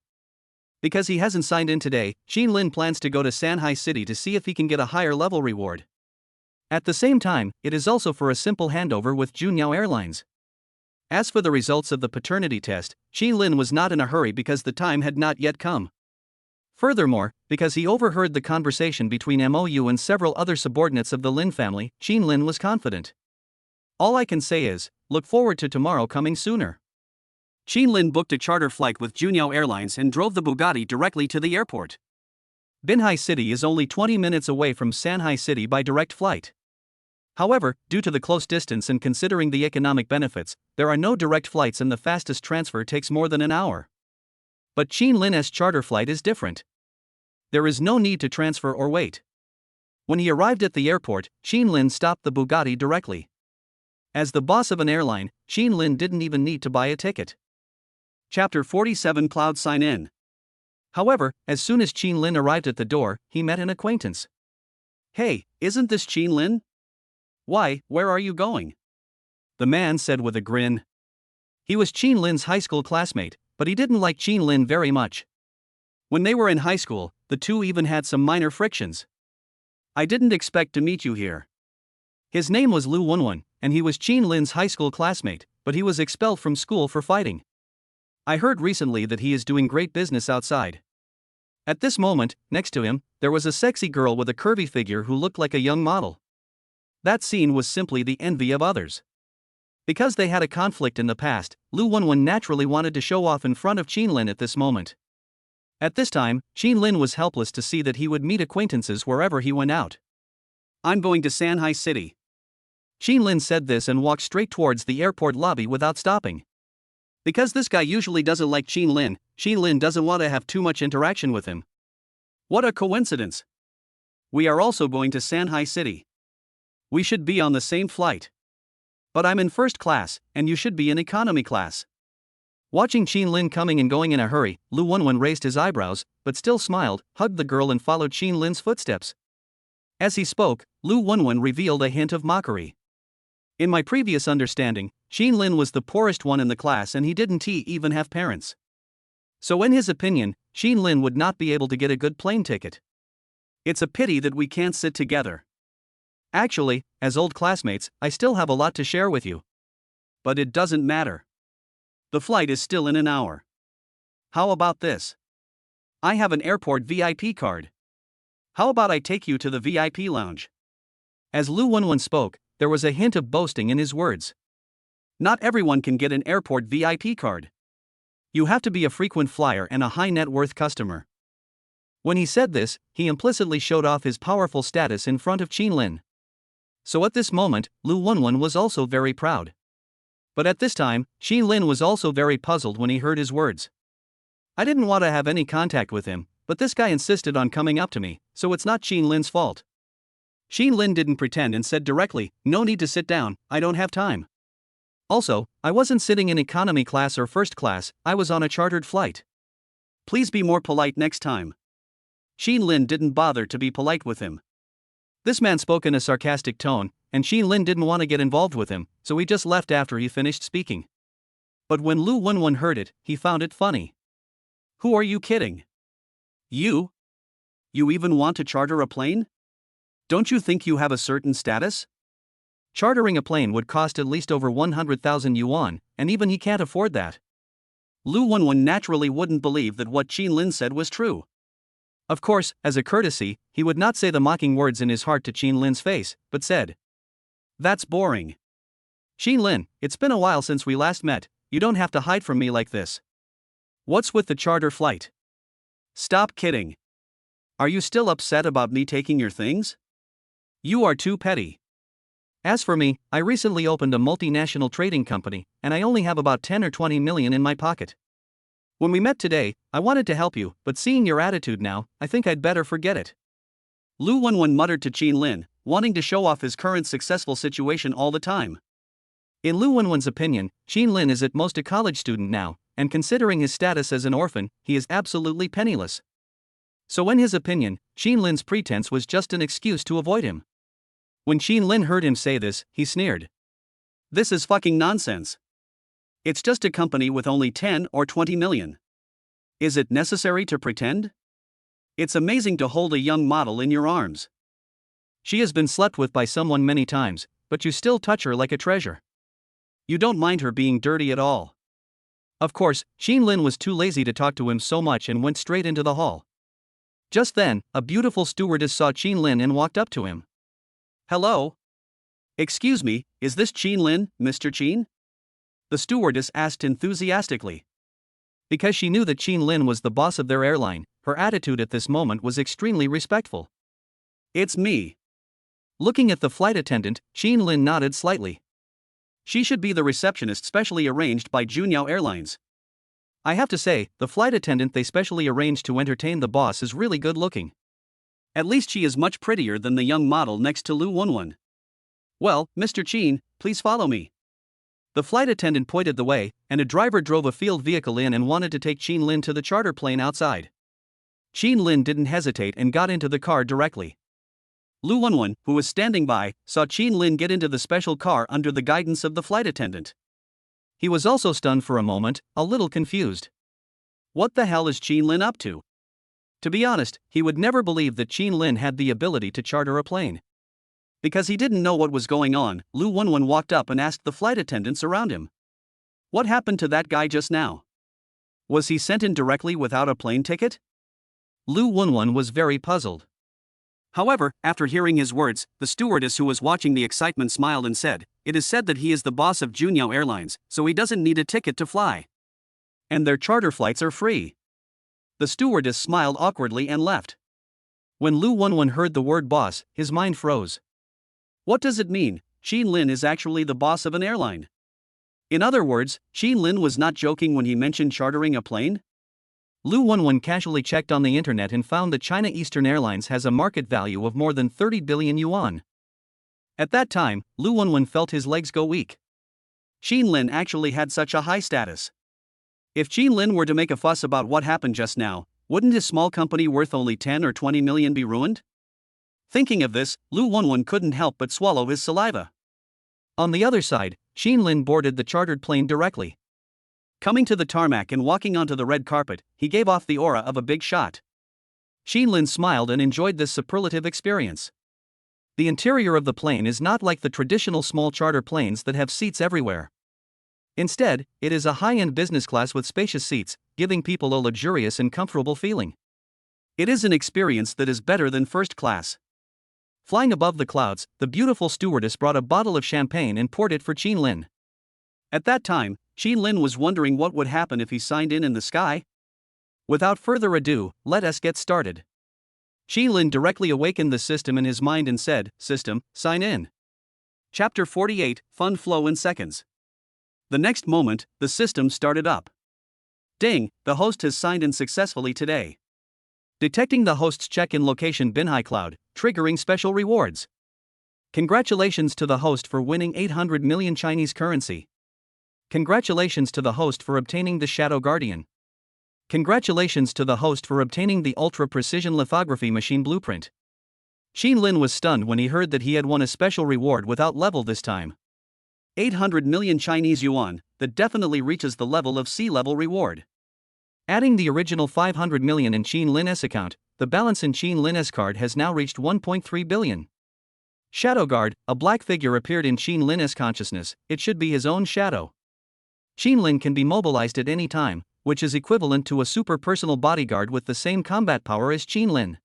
Because he hasn't signed in today, Qin Lin plans to go to Shanghai City to see if he can get a higher level reward. At the same time, it is also for a simple handover with Junyao Airlines. As for the results of the paternity test, Qin Lin was not in a hurry because the time had not yet come. Furthermore, because he overheard the conversation between Mou and several other subordinates of the Lin family, Qin Lin was confident. All I can say is, look forward to tomorrow coming sooner. Qin Lin booked a charter flight with Junyao Airlines and drove the Bugatti directly to the airport. Binhai City is only 20 minutes away from Shanghai City by direct flight. However, due to the close distance and considering the economic benefits, there are no direct flights and the fastest transfer takes more than an hour. But Qin Lin's charter flight is different. There is no need to transfer or wait. When he arrived at the airport, Qin Lin stopped the Bugatti directly. As the boss of an airline, Qin Lin didn't even need to buy a ticket. Chapter 47 Cloud Sign In. However, as soon as Qin Lin arrived at the door, he met an acquaintance. Hey, isn't this Qin Lin? Why, where are you going? The man said with a grin. He was Qin Lin's high school classmate, but he didn't like Qin Lin very much. When they were in high school, the two even had some minor frictions. I didn't expect to meet you here. His name was Lu Wenwen, and he was Qin Lin's high school classmate, but he was expelled from school for fighting. I heard recently that he is doing great business outside. At this moment, next to him, there was a sexy girl with a curvy figure who looked like a young model. That scene was simply the envy of others. Because they had a conflict in the past, Lu Wenwen naturally wanted to show off in front of Qin Lin at this moment. At this time, Qin Lin was helpless to see that he would meet acquaintances wherever he went out. I'm going to Shanghai City. Qin Lin said this and walked straight towards the airport lobby without stopping. Because this guy usually doesn't like Qin Lin doesn't want to have too much interaction with him. What a coincidence. We are also going to Shanghai City. We should be on the same flight. But I'm in first class, and you should be in economy class. Watching Qin Lin coming and going in a hurry, Lu Wenwen raised his eyebrows, but still smiled, hugged the girl and followed Qin Lin's footsteps. As he spoke, Lu Wenwen revealed a hint of mockery. In my previous understanding, Qin Lin was the poorest one in the class and he didn't even have parents. So in his opinion, Qin Lin would not be able to get a good plane ticket. It's a pity that we can't sit together. Actually, as old classmates, I still have a lot to share with you. But it doesn't matter. The flight is still in an hour. How about this? I have an airport VIP card. How about I take you to the VIP lounge? As Lu Wenwen spoke, there was a hint of boasting in his words. Not everyone can get an airport VIP card. You have to be a frequent flyer and a high net worth customer. When he said this, he implicitly showed off his powerful status in front of Qin Lin. So at this moment, Lu Wenwen was also very proud. But at this time, Xin Lin was also very puzzled when he heard his words. I didn't want to have any contact with him, but this guy insisted on coming up to me, so it's not Xin Lin's fault. Xin Lin didn't pretend and said directly, no need to sit down, I don't have time. Also, I wasn't sitting in economy class or first class, I was on a chartered flight. Please be more polite next time. Xin Lin didn't bother to be polite with him. This man spoke in a sarcastic tone, and Xin Lin didn't want to get involved with him, so he just left after he finished speaking. But when Lu Wenwen heard it, he found it funny. Who are you kidding? You? You even want to charter a plane? Don't you think you have a certain status? Chartering a plane would cost at least over 100,000 yuan, and even he can't afford that. Lu Wenwen naturally wouldn't believe that what Xin Lin said was true. Of course, as a courtesy, he would not say the mocking words in his heart to Xin Lin's face, but said, That's boring. Xin Lin, it's been a while since we last met, you don't have to hide from me like this. What's with the charter flight? Stop kidding. Are you still upset about me taking your things? You are too petty. As for me, I recently opened a multinational trading company, and I only have about 10 or 20 million in my pocket. When we met today, I wanted to help you, but seeing your attitude now, I think I'd better forget it. Lu Wenwen muttered to Xin Lin, wanting to show off his current successful situation all the time. In Lu Wenwen's opinion, Xin Lin is at most a college student now, and considering his status as an orphan, he is absolutely penniless. So in his opinion, Xin Lin's pretense was just an excuse to avoid him. When Xin Lin heard him say this, he sneered. This is fucking nonsense. It's just a company with only 10 or 20 million. Is it necessary to pretend? It's amazing to hold a young model in your arms. She has been slept with by someone many times, but you still touch her like a treasure. You don't mind her being dirty at all. Of course, Xin Lin was too lazy to talk to him so much and went straight into the hall. Just then, a beautiful stewardess saw Xin Lin and walked up to him. Hello? Excuse me, is this Xin Lin, Mr. Qin? The stewardess asked enthusiastically. Because she knew that Xin Lin was the boss of their airline, her attitude at this moment was extremely respectful. It's me. Looking at the flight attendant, Xin Lin nodded slightly. She should be the receptionist specially arranged by Junyao Airlines. I have to say, the flight attendant they specially arranged to entertain the boss is really good looking. At least she is much prettier than the young model next to Lu Wenwen. Well, Mr. Qin, please follow me. The flight attendant pointed the way, and a driver drove a field vehicle in and wanted to take Xin Lin to the charter plane outside. Xin Lin didn't hesitate and got into the car directly. Lu Wenwen, who was standing by, saw Xin Lin get into the special car under the guidance of the flight attendant. He was also stunned for a moment, a little confused. What the hell is Xin Lin up to? To be honest, he would never believe that Xin Lin had the ability to charter a plane. Because he didn't know what was going on, Lu Wenwen walked up and asked the flight attendants around him. What happened to that guy just now? Was he sent in directly without a plane ticket? Lu Wenwen was very puzzled. However, after hearing his words, the stewardess who was watching the excitement smiled and said, It is said that he is the boss of Junyao Airlines, so he doesn't need a ticket to fly. And their charter flights are free. The stewardess smiled awkwardly and left. When Lu Wenwen heard the word boss, his mind froze. What does it mean? Xin Lin is actually the boss of an airline. In other words, Xin Lin was not joking when he mentioned chartering a plane? Lu Wenwen casually checked on the internet and found that China Eastern Airlines has a market value of more than 30 billion yuan. At that time, Lu Wenwen felt his legs go weak. Xin Lin actually had such a high status. If Xin Lin were to make a fuss about what happened just now, wouldn't his small company worth only 10 or 20 million be ruined? Thinking of this, Lu Wenwen couldn't help but swallow his saliva. On the other side, Xin Lin boarded the chartered plane directly. Coming to the tarmac and walking onto the red carpet, he gave off the aura of a big shot. Xin Lin smiled and enjoyed this superlative experience. The interior of the plane is not like the traditional small charter planes that have seats everywhere. Instead, it is a high-end business class with spacious seats, giving people a luxurious and comfortable feeling. It is an experience that is better than first class. Flying above the clouds, the beautiful stewardess brought a bottle of champagne and poured it for Xin Lin. At that time, Xin Lin was wondering what would happen if he signed in the sky. Without further ado, let us get started. Xin Lin directly awakened the system in his mind and said, System, sign in. Chapter 48, Fun Flow in Seconds. The next moment, the system started up. Ding, the host has signed in successfully today. Detecting the host's check-in location Binhai Cloud, triggering special rewards. Congratulations to the host for winning 800 million Chinese currency. Congratulations to the host for obtaining the Shadow Guardian. Congratulations to the host for obtaining the ultra-precision lithography machine blueprint. Xin Lin was stunned when he heard that he had won a special reward without level this time. 800 million Chinese yuan, that definitely reaches the level of C-level reward. Adding the original 500 million in Xin Lin's account, the balance in Xin Lin's card has now reached 1.3 billion. Shadow Guard, a black figure appeared in Xin Lin's consciousness. It should be his own shadow. Xin Lin can be mobilized at any time, which is equivalent to a super personal bodyguard with the same combat power as Xin Lin.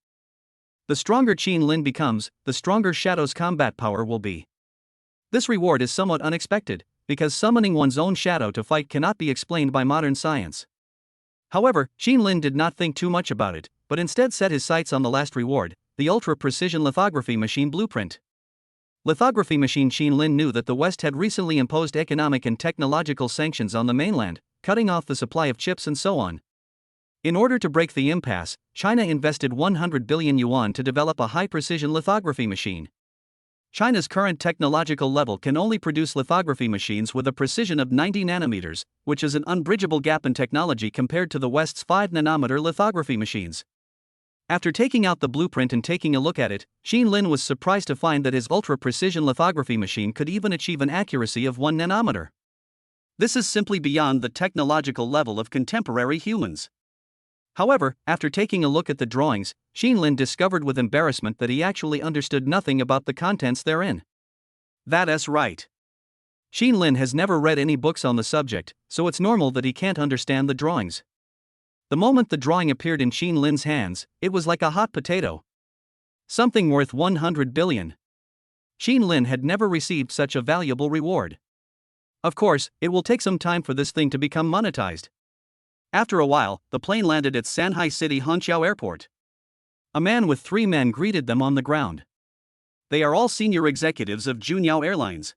The stronger Xin Lin becomes, the stronger Shadow's combat power will be. This reward is somewhat unexpected, because summoning one's own shadow to fight cannot be explained by modern science. However, Xin Lin did not think too much about it, but instead set his sights on the last reward, the ultra-precision lithography machine blueprint. Lithography machine Xin Lin knew that the West had recently imposed economic and technological sanctions on the mainland, cutting off the supply of chips and so on. In order to break the impasse, China invested 100 billion yuan to develop a high-precision lithography machine. China's current technological level can only produce lithography machines with a precision of 90 nanometers, which is an unbridgeable gap in technology compared to the West's 5-nanometer lithography machines. After taking out the blueprint and taking a look at it, Xin Lin was surprised to find that his ultra-precision lithography machine could even achieve an accuracy of 1 nanometer. This is simply beyond the technological level of contemporary humans. However, after taking a look at the drawings, Xin Lin discovered with embarrassment that he actually understood nothing about the contents therein. That's right. Xin Lin has never read any books on the subject, so it's normal that he can't understand the drawings. The moment the drawing appeared in Xin Lin's hands, it was like a hot potato. Something worth 100 billion. Xin Lin had never received such a valuable reward. Of course, it will take some time for this thing to become monetized. After a while, the plane landed at Shanghai City Hangzhou Airport. A man with 3 men greeted them on the ground. They are all senior executives of Junyao Airlines.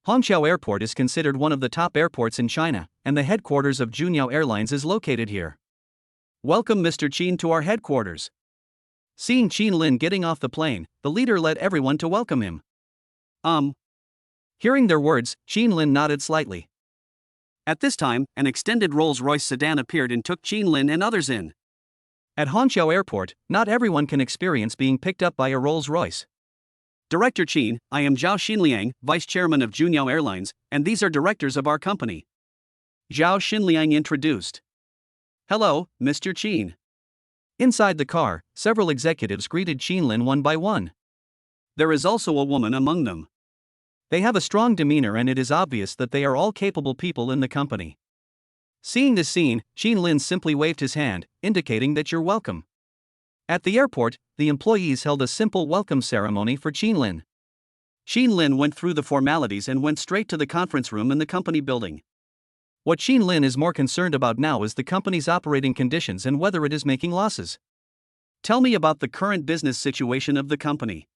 Hangzhou Airport is considered one of the top airports in China, and the headquarters of Junyao Airlines is located here. Welcome Mr. Qin to our headquarters. Seeing Xin Lin getting off the plane, the leader led everyone to welcome him. Hearing their words, Xin Lin nodded slightly. At this time, an extended Rolls-Royce sedan appeared and took Xin Lin and others in. At Hangzhou Airport, not everyone can experience being picked up by a Rolls-Royce. Director Qin, I am Zhao Xinliang, Vice Chairman of Junyao Airlines, and these are directors of our company. Zhao Xinliang introduced. Hello, Mr. Qin. Inside the car, several executives greeted Xin Lin one by one. There is also a woman among them. They have a strong demeanor and it is obvious that they are all capable people in the company. Seeing this scene, Xin Lin simply waved his hand, indicating that you're welcome. At the airport, the employees held a simple welcome ceremony for Xin Lin. Xin Lin went through the formalities and went straight to the conference room in the company building. What Xin Lin is more concerned about now is the company's operating conditions and whether it is making losses. Tell me about the current business situation of the company.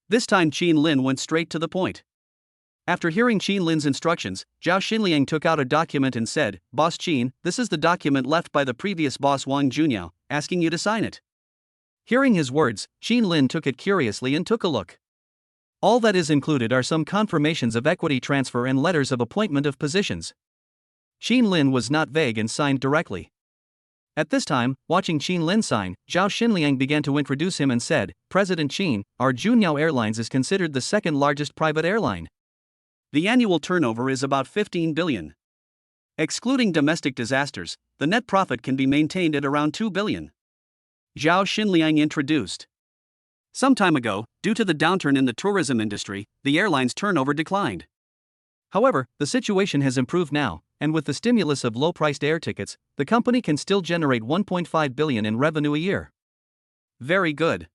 This time Xin Lin went straight to the point. After hearing Xin Lin's instructions, Zhao Xinliang took out a document and said, Boss Qin, this is the document left by the previous boss Wang Junyao, asking you to sign it. Hearing his words, Xin Lin took it curiously and took a look. All that is included are some confirmations of equity transfer and letters of appointment of positions. Xin Lin was not vague and signed directly. At this time, watching Xin Lin sign, Zhao Xinliang began to introduce him and said, President Qin, our Junyao Airlines is considered the second largest private airline. The annual turnover is about 15 billion. Excluding domestic disasters, the net profit can be maintained at around 2 billion. Zhao Xinliang introduced. Some time ago, due to the downturn in the tourism industry, the airline's turnover declined. However, the situation has improved now, and with the stimulus of low-priced air tickets, the company can still generate 1.5 billion in revenue a year. Very good.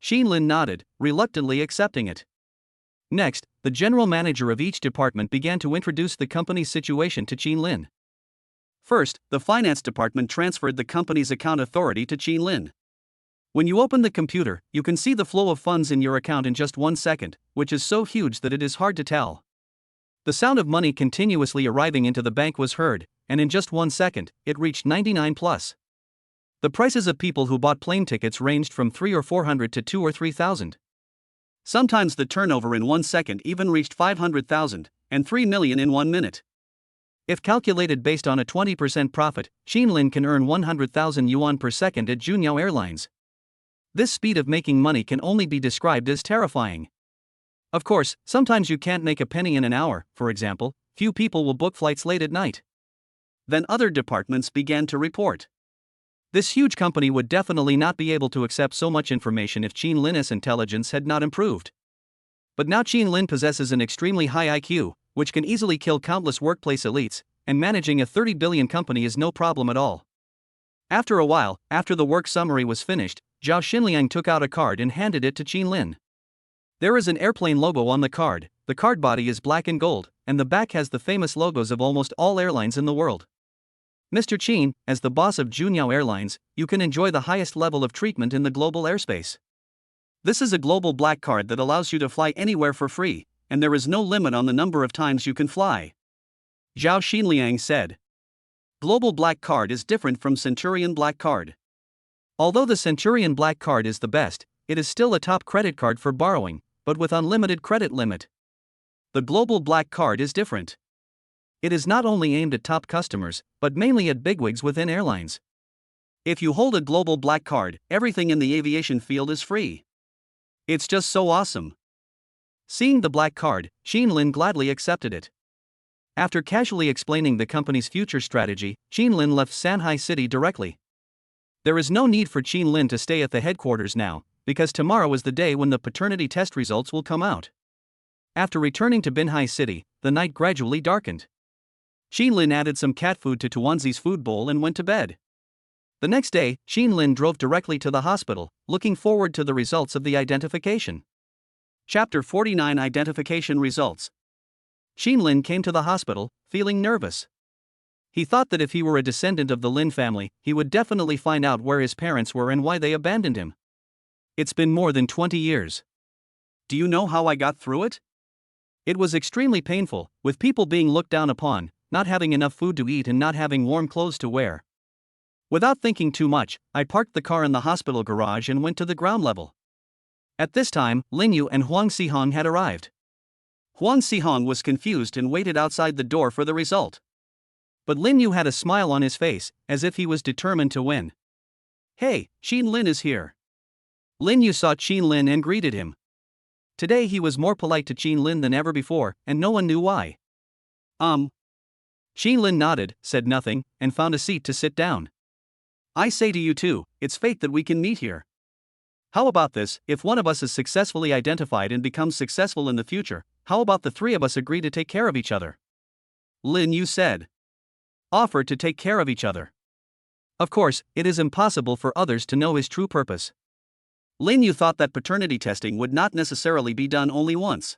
Xin Lin nodded, reluctantly accepting it. Next, the general manager of each department began to introduce the company's situation to Xin Lin. First, the finance department transferred the company's account authority to Xin Lin. When you open the computer, you can see the flow of funds in your account in just 1 second, which is so huge that it is hard to tell. The sound of money continuously arriving into the bank was heard, and in just 1 second, it reached 99 plus. The prices of people who bought plane tickets ranged from 3 or 400 to 2 or 3,000. Sometimes the turnover in 1 second even reached 500,000 and 3 million in 1 minute. If calculated based on a 20% profit, Lin can earn 100,000 yuan per second at Junyao Airlines. This speed of making money can only be described as terrifying. Of course, sometimes you can't make a penny in an hour. For example, few people will book flights late at night. Then other departments began to report. This huge company would definitely not be able to accept so much information if Lin's intelligence had not improved. But now Lin possesses an extremely high IQ, which can easily kill countless workplace elites, and managing a 30 billion company is no problem at all. After a while, after the work summary was finished, Zhao Xinliang took out a card and handed it to Lin. There is an airplane logo on the card body is black and gold, and the back has the famous logos of almost all airlines in the world. Mr. Qin, as the boss of Junyao Airlines, you can enjoy the highest level of treatment in the global airspace. This is a global black card that allows you to fly anywhere for free, and there is no limit on the number of times you can fly. Zhao Xinliang said. Global black card is different from Centurion black card. Although the Centurion black card is the best, it is still a top credit card for borrowing, but with unlimited credit limit. The global black card is different. It is not only aimed at top customers, but mainly at bigwigs within airlines. If you hold a global black card, everything in the aviation field is free. It's just so awesome. Seeing the black card, Lin gladly accepted it. After casually explaining the company's future strategy, Lin left Shanghai City directly. There is no need for Lin to stay at the headquarters now, because tomorrow is the day when the paternity test results will come out. After returning to Binhai City, the night gradually darkened. Lin added some cat food to Tuanzi's food bowl and went to bed. The next day, Lin drove directly to the hospital, looking forward to the results of the identification. Chapter 49 Identification Results. Lin came to the hospital, feeling nervous. He thought that if he were a descendant of the Lin family, he would definitely find out where his parents were and why they abandoned him. It's been more than 20 years. Do you know how I got through it? It was extremely painful, with people being looked down upon, not having enough food to eat and not having warm clothes to wear. Without thinking too much, I parked the car in the hospital garage and went to the ground level. At this time, Lin Yu and Huang Xihong had arrived. Huang Xihong was confused and waited outside the door for the result. But Lin Yu had a smile on his face, as if he was determined to win. Hey, Lin is here. Lin Yu saw Lin and greeted him. Today he was more polite to Lin than ever before, and no one knew why. Lin nodded, said nothing, and found a seat to sit down. I say to you too, it's fate that we can meet here. How about this, if one of us is successfully identified and becomes successful in the future, how about the three of us agree to take care of each other? Lin Yu said. Offer to take care of each other. Of course, it is impossible for others to know his true purpose. Lin Yu thought that paternity testing would not necessarily be done only once.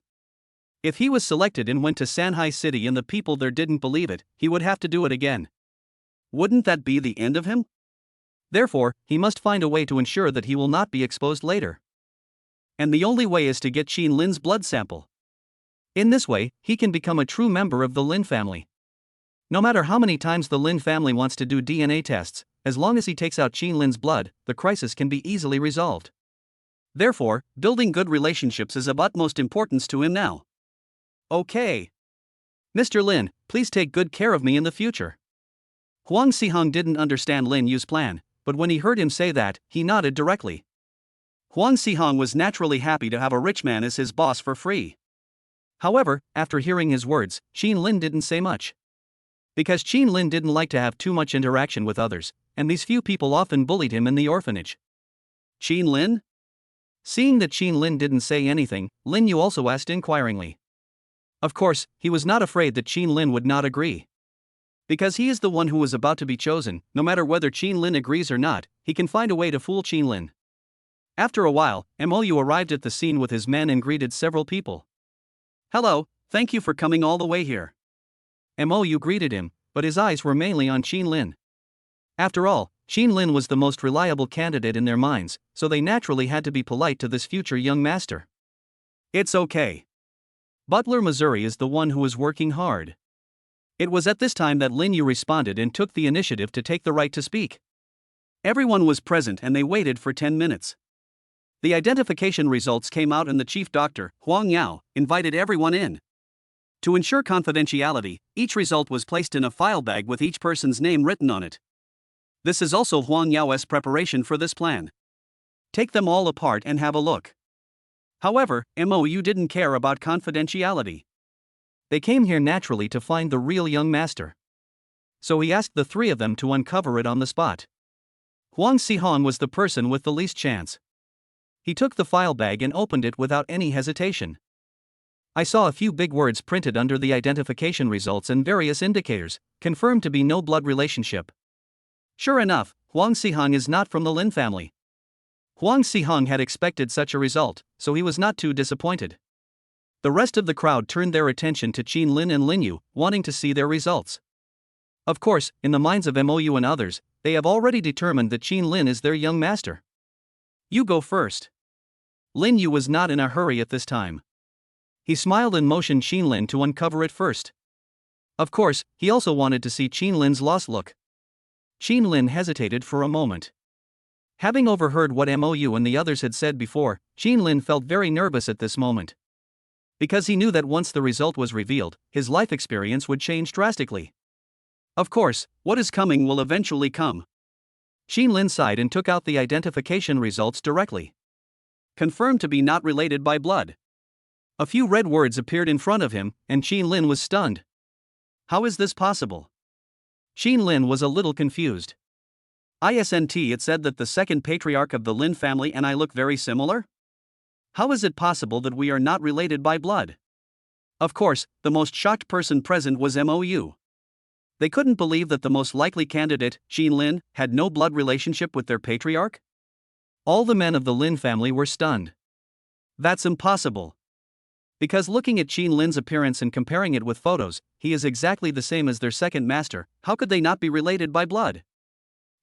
If he was selected and went to Shanghai City and the people there didn't believe it, he would have to do it again. Wouldn't that be the end of him? Therefore, he must find a way to ensure that he will not be exposed later. And the only way is to get Lin's blood sample. In this way, he can become a true member of the Lin family. No matter how many times the Lin family wants to do DNA tests, as long as he takes out Lin's blood, the crisis can be easily resolved. Therefore, building good relationships is of utmost importance to him now. Okay. Mr. Lin, please take good care of me in the future. Huang Xihong didn't understand Lin Yu's plan, but when he heard him say that, he nodded directly. Huang Xihong was naturally happy to have a rich man as his boss for free. However, after hearing his words, Lin didn't say much. Because Lin didn't like to have too much interaction with others, and these few people often bullied him in the orphanage. Lin? Seeing that Lin didn't say anything, Lin Yu also asked inquiringly. Of course, he was not afraid that Lin would not agree. Because he is the one who was about to be chosen, no matter whether Lin agrees or not, he can find a way to fool Lin. After a while, Mou arrived at the scene with his men and greeted several people. Hello, thank you for coming all the way here. Mou greeted him, but his eyes were mainly on Lin. After all, Lin was the most reliable candidate in their minds, so they naturally had to be polite to this future young master. It's okay. Butler, Missouri is the one who is working hard. It was at this time that Lin Yu responded and took the initiative to take the right to speak. Everyone was present and they waited for 10 minutes. The identification results came out and the chief doctor, Huang Yao, invited everyone in. To ensure confidentiality, each result was placed in a file bag with each person's name written on it. This is also Huang Yao's preparation for this plan. Take them all apart and have a look. However, MOU didn't care about confidentiality. They came here naturally to find the real young master. So he asked the three of them to uncover it on the spot. Huang Sihong was the person with the least chance. He took the file bag and opened it without any hesitation. I saw a few big words printed under the identification results and various indicators, confirmed to be no blood relationship. Sure enough, Huang Sihong is not from the Lin family. Huang Sihong had expected such a result, so he was not too disappointed. The rest of the crowd turned their attention to Qin Lin and Lin Yu, wanting to see their results. Of course, in the minds of MOU and others, they have already determined that Qin Lin is their young master. You go first. Lin Yu was not in a hurry at this time. He smiled and motioned Qin Lin to uncover it first. Of course, he also wanted to see Qin Lin's lost look. Qin Lin hesitated for a moment. Having overheard what MOU and the others had said before, Qin Lin felt very nervous at this moment. Because he knew that once the result was revealed, his life experience would change drastically. Of course, what is coming will eventually come. Qin Lin sighed and took out the identification results directly. Confirmed to be not related by blood. A few red words appeared in front of him, and Qin Lin was stunned. How is this possible? Qin Lin was a little confused. Isn't it said that the second patriarch of the Lin family and I look very similar? How is it possible that we are not related by blood? Of course, the most shocked person present was MOU. They couldn't believe that the most likely candidate, Qin Lin, had no blood relationship with their patriarch. All the men of the Lin family were stunned. That's impossible. Because looking at Qin Lin's appearance and comparing it with photos, he is exactly the same as their second master. How could they not be related by blood?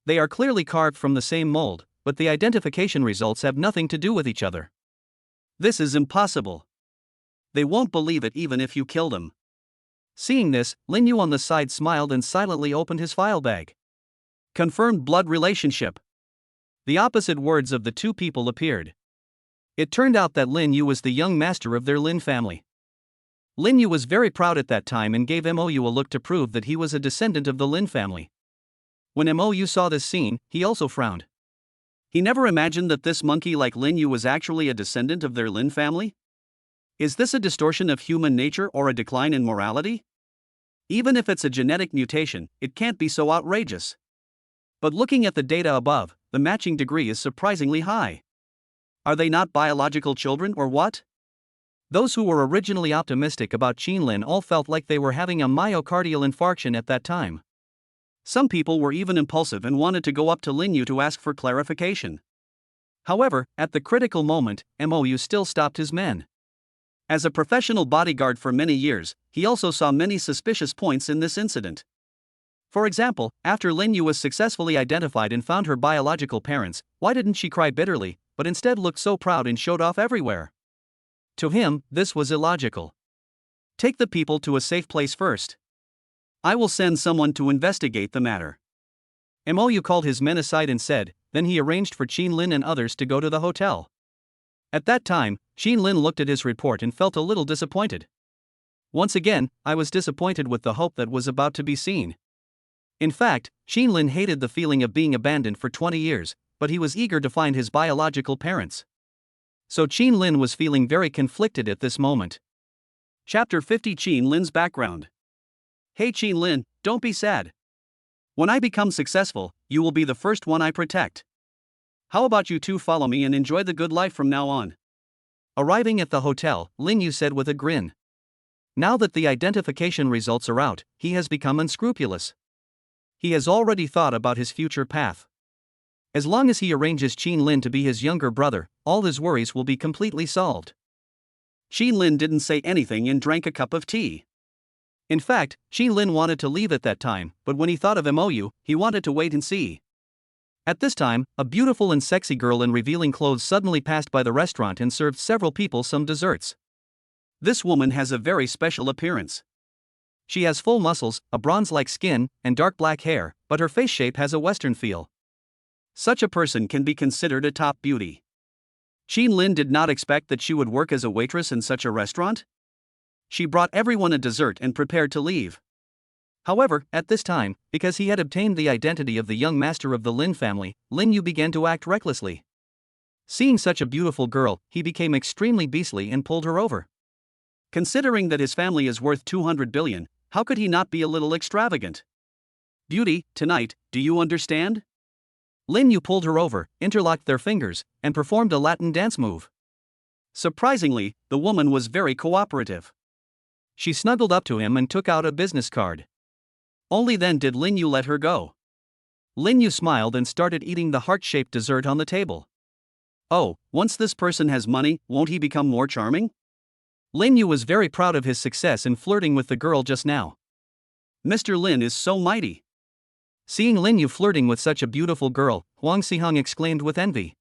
They are clearly carved from the same mold, but the identification results have nothing to do with each other. This is impossible. They won't believe it even if you kill them. Seeing this, Lin Yu on the side smiled and silently opened his file bag. Confirmed blood relationship. The opposite words of the two people appeared. It turned out that Lin Yu was the young master of their Lin family. Lin Yu was very proud at that time and gave MOU a look to prove that he was a descendant of the Lin family. When MOU saw this scene, he also frowned. He never imagined that this monkey like Lin Yu was actually a descendant of their Lin family? Is this a distortion of human nature or a decline in morality? Even if it's a genetic mutation, it can't be so outrageous. But looking at the data above, the matching degree is surprisingly high. Are they not biological children or what? Those who were originally optimistic about Qin Lin all felt like they were having a myocardial infarction at that time. Some people were even impulsive and wanted to go up to Lin Yu to ask for clarification. However, at the critical moment, MOU still stopped his men. As a professional bodyguard for many years, he also saw many suspicious points in this incident. For example, after Lin Yu was successfully identified and found her biological parents, why didn't she cry bitterly, but instead looked so proud and showed off everywhere? To him, this was illogical. Take the people to a safe place first. I will send someone to investigate the matter. MOU called his men aside and said, then he arranged for Qin Lin and others to go to the hotel. At that time, Qin Lin looked at his report and felt a little disappointed. Once again, I was disappointed with the hope that was about to be seen. In fact, Qin Lin hated the feeling of being abandoned for 20 years, but he was eager to find his biological parents. So Qin Lin was feeling very conflicted at this moment. Chapter 50 Qin Lin's background. Hey Qin Lin, don't be sad. When I become successful, you will be the first one I protect. How about you two follow me and enjoy the good life from now on? Arriving at the hotel, Lin Yu said with a grin. Now that the identification results are out, he has become unscrupulous. He has already thought about his future path. As long as he arranges Qin Lin to be his younger brother, all his worries will be completely solved. Qin Lin didn't say anything and drank a cup of tea. In fact, Qin Lin wanted to leave at that time, but when he thought of MOU, he wanted to wait and see. At this time, a beautiful and sexy girl in revealing clothes suddenly passed by the restaurant and served several people some desserts. This woman has a very special appearance. She has full muscles, a bronze-like skin, and dark black hair, but her face shape has a Western feel. Such a person can be considered a top beauty. Qin Lin did not expect that she would work as a waitress in such a restaurant. She brought everyone a dessert and prepared to leave. However, at this time, because he had obtained the identity of the young master of the Lin family, Lin Yu began to act recklessly. Seeing such a beautiful girl, he became extremely beastly and pulled her over. Considering that his family is worth 200 billion, how could he not be a little extravagant? Beauty, tonight, do you understand? Lin Yu pulled her over, interlocked their fingers, and performed a Latin dance move. Surprisingly, the woman was very cooperative. She snuggled up to him and took out a business card. Only then did Lin Yu let her go. Lin Yu smiled and started eating the heart-shaped dessert on the table. Oh, once this person has money, won't he become more charming? Lin Yu was very proud of his success in flirting with the girl just now. Mr. Lin is so mighty. Seeing Lin Yu flirting with such a beautiful girl, Huang Xiheng exclaimed with envy.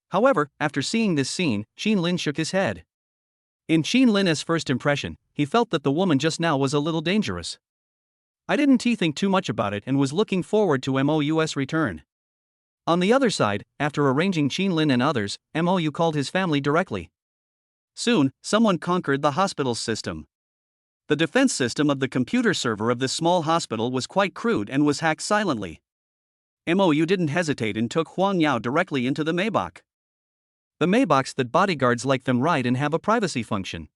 However, after seeing this scene, Qin Lin shook his head. In Qin Lin's first impression, he felt that the woman just now was a little dangerous. I didn't think too much about it and was looking forward to Mou's return. On the other side, after arranging Qin Lin and others, Mou called his family directly. Soon, someone conquered the hospital system. The defense system of the computer server of this small hospital was quite crude and was hacked silently. Mou didn't hesitate and took Huang Yao directly into the Maybach. The Maybachs that bodyguards like them ride and have a privacy function.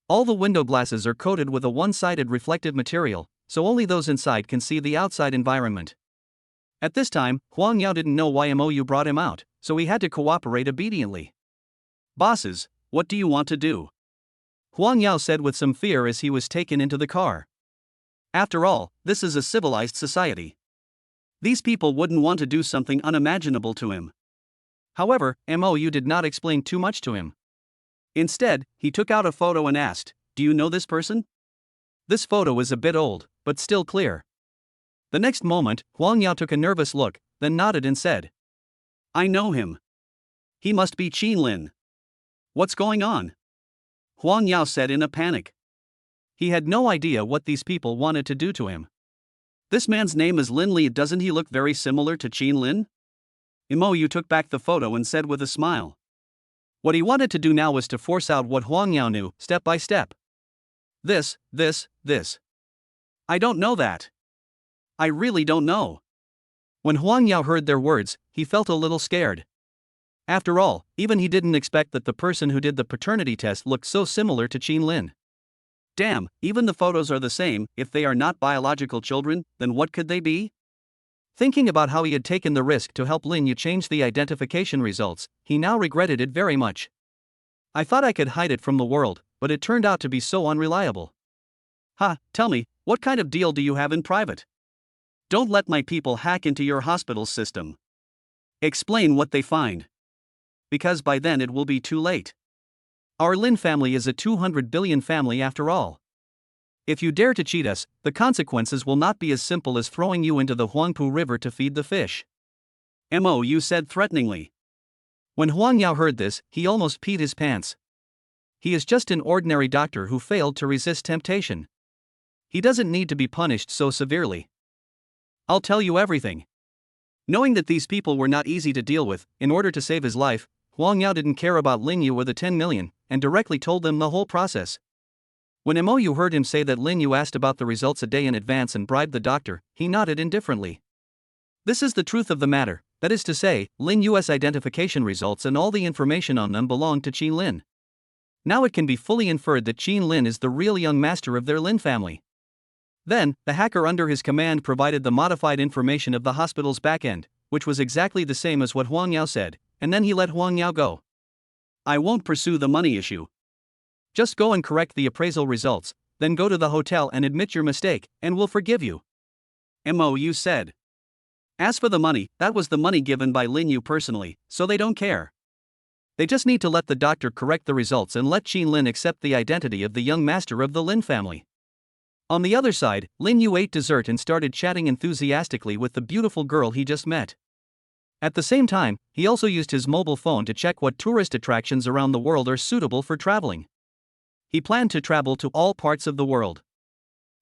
All the window glasses are coated with a one-sided reflective material, so only those inside can see the outside environment. At this time, Huang Yao didn't know why Mou brought him out, so he had to cooperate obediently. Bosses, what do you want to do? Huang Yao said with some fear as he was taken into the car. After all, this is a civilized society. These people wouldn't want to do something unimaginable to him. However, Mou did not explain too much to him. Instead, he took out a photo and asked, "Do you know this person?" This photo is a bit old, but still clear. The next moment, Huang Yao took a nervous look, then nodded and said, "I know him. He must be Qin Lin. What's going on?" Huang Yao said in a panic. He had no idea what these people wanted to do to him. This man's name is Lin Li. Doesn't he look very similar to Qin Lin? Mou took back the photo and said with a smile. What he wanted to do now was to force out what Huang Yao knew, step by step. This. I don't know that. I really don't know. When Huang Yao heard their words, he felt a little scared. After all, even he didn't expect that the person who did the paternity test looked so similar to Qin Lin. Damn, even the photos are the same. If they are not biological children, then what could they be? Thinking about how he had taken the risk to help Lin Yu change the identification results, he now regretted it very much. I thought I could hide it from the world, but it turned out to be so unreliable. Tell me, what kind of deal do you have in private? Don't let my people hack into your hospital system. Explain what they find. Because by then it will be too late. Our Lin family is a 200 billion family after all. If you dare to cheat us, the consequences will not be as simple as throwing you into the Huangpu River to feed the fish. Mou said threateningly. When Huang Yao heard this, he almost peed his pants. He is just an ordinary doctor who failed to resist temptation. He doesn't need to be punished so severely. I'll tell you everything. Knowing that these people were not easy to deal with, in order to save his life, Huang Yao didn't care about Lin Yu or the 10 million, and directly told them the whole process. When Mou heard him say that Lin Yu asked about the results a day in advance and bribed the doctor, he nodded indifferently. This is the truth of the matter, that is to say, Lin Yu's identification results and all the information on them belong to Qin Lin. Now it can be fully inferred that Qin Lin is the real young master of their Lin family. Then, the hacker under his command provided the modified information of the hospital's backend, which was exactly the same as what Huang Yao said, and then he let Huang Yao go. I won't pursue the money issue. Just go and correct the appraisal results, then go to the hotel and admit your mistake, and we'll forgive you. Mou said. As for the money, that was the money given by Lin Yu personally, so they don't care. They just need to let the doctor correct the results and let Qin Lin accept the identity of the young master of the Lin family. On the other side, Lin Yu ate dessert and started chatting enthusiastically with the beautiful girl he just met. At the same time, he also used his mobile phone to check what tourist attractions around the world are suitable for traveling. He planned to travel to all parts of the world.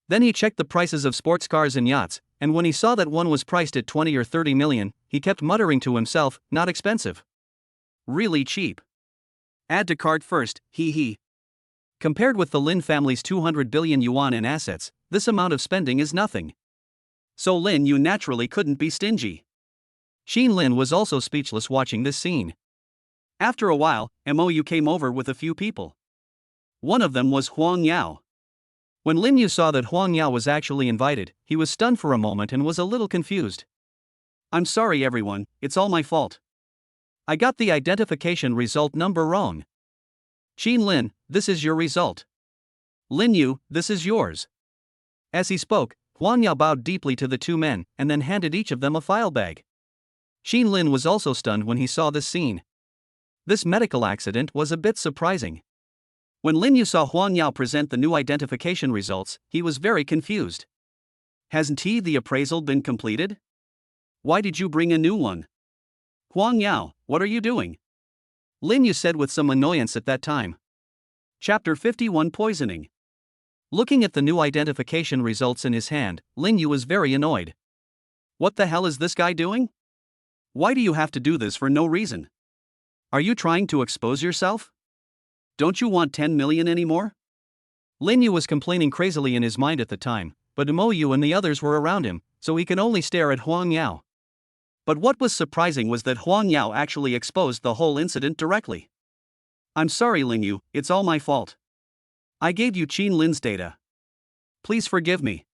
Then he checked the prices of sports cars and yachts, and when he saw that one was priced at 20 or 30 million, he kept muttering to himself, not expensive. Really cheap. Add to cart first, hee. Compared with the Lin family's 200 billion yuan in assets, this amount of spending is nothing. So Lin Yu naturally couldn't be stingy. Xin Lin was also speechless watching this scene. After a while, Mou came over with a few people. One of them was Huang Yao. When Lin Yu saw that Huang Yao was actually invited, he was stunned for a moment and was a little confused. I'm sorry everyone, it's all my fault. I got the identification result number wrong. Xin Lin, this is your result. Lin Yu, this is yours. As he spoke, Huang Yao bowed deeply to the two men and then handed each of them a file bag. Xin Lin was also stunned when he saw this scene. This medical accident was a bit surprising. When Lin Yu saw Huang Yao present the new identification results, he was very confused. Hasn't the appraisal been completed? Why did you bring a new one? Huang Yao, what are you doing? Lin Yu said with some annoyance at that time. Chapter 51 Poisoning. Looking at the new identification results in his hand, Lin Yu was very annoyed. What the hell is this guy doing? Why do you have to do this for no reason? Are you trying to expose yourself? Don't you want 10 million anymore? Lin Yu was complaining crazily in his mind at the time, but Mo Yu and the others were around him, so he could only stare at Huang Yao. But what was surprising was that Huang Yao actually exposed the whole incident directly. I'm sorry Lin Yu, it's all my fault. I gave you Xin Lin's data. Please forgive me.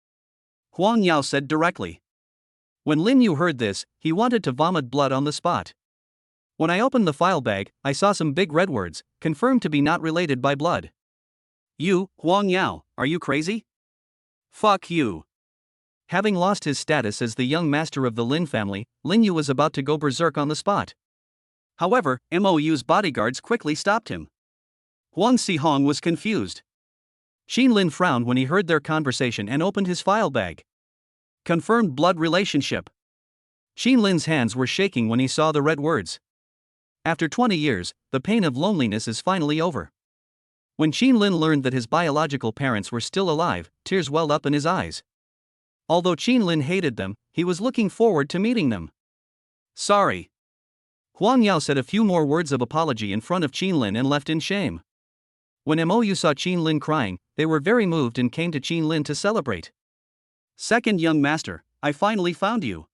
Huang Yao said directly. When Lin Yu heard this, he wanted to vomit blood on the spot. When I opened the file bag, I saw some big red words, confirmed to be not related by blood. You, Huang Yao, are you crazy? Fuck you. Having lost his status as the young master of the Lin family, Lin Yu was about to go berserk on the spot. However, Mou's bodyguards quickly stopped him. Huang Xihong was confused. Xin Lin frowned when he heard their conversation and opened his file bag. Confirmed blood relationship. Xin Lin's hands were shaking when he saw the red words. After 20 years, the pain of loneliness is finally over. When Xin Lin learned that his biological parents were still alive, tears welled up in his eyes. Although Xin Lin hated them, he was looking forward to meeting them. Sorry. Huang Yao said a few more words of apology in front of Xin Lin and left in shame. When Mou saw Xin Lin crying, they were very moved and came to Xin Lin to celebrate. Second young master, I finally found you.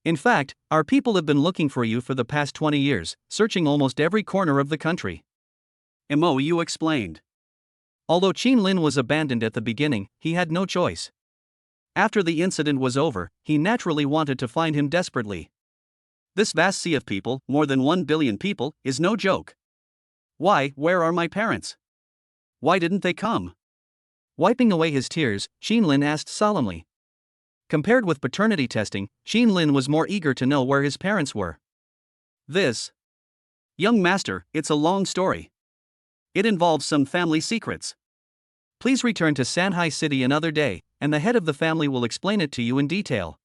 In fact, our people have been looking for you for the past 20 years, searching almost every corner of the country. Mou explained. Although Xin Lin was abandoned at the beginning, he had no choice. After the incident was over, he naturally wanted to find him desperately. This vast sea of people, more than 1 billion people, is no joke. Where are my parents? Why didn't they come? Wiping away his tears, Xin Lin asked solemnly. Compared with paternity testing, Xin Lin was more eager to know where his parents were. This. Young master, it's a long story. It involves some family secrets. Please return to Sanhai City another day, and the head of the family will explain it to you in detail.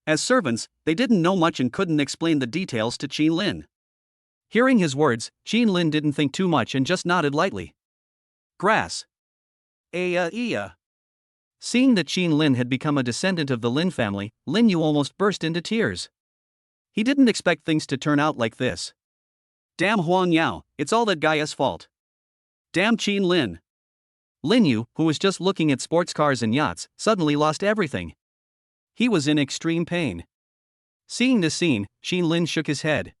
As servants, they didn't know much and couldn't explain the details to Xin Lin. Hearing his words, Xin Lin didn't think too much and just nodded lightly. Grass. Seeing that Xin Lin had become a descendant of the Lin family, Lin Yu almost burst into tears. He didn't expect things to turn out like this. Damn Huang Yao, it's all that guy's fault. Damn Xin Lin. Lin Yu, who was just looking at sports cars and yachts, suddenly lost everything. He was in extreme pain. Seeing this scene, Xin Lin shook his head.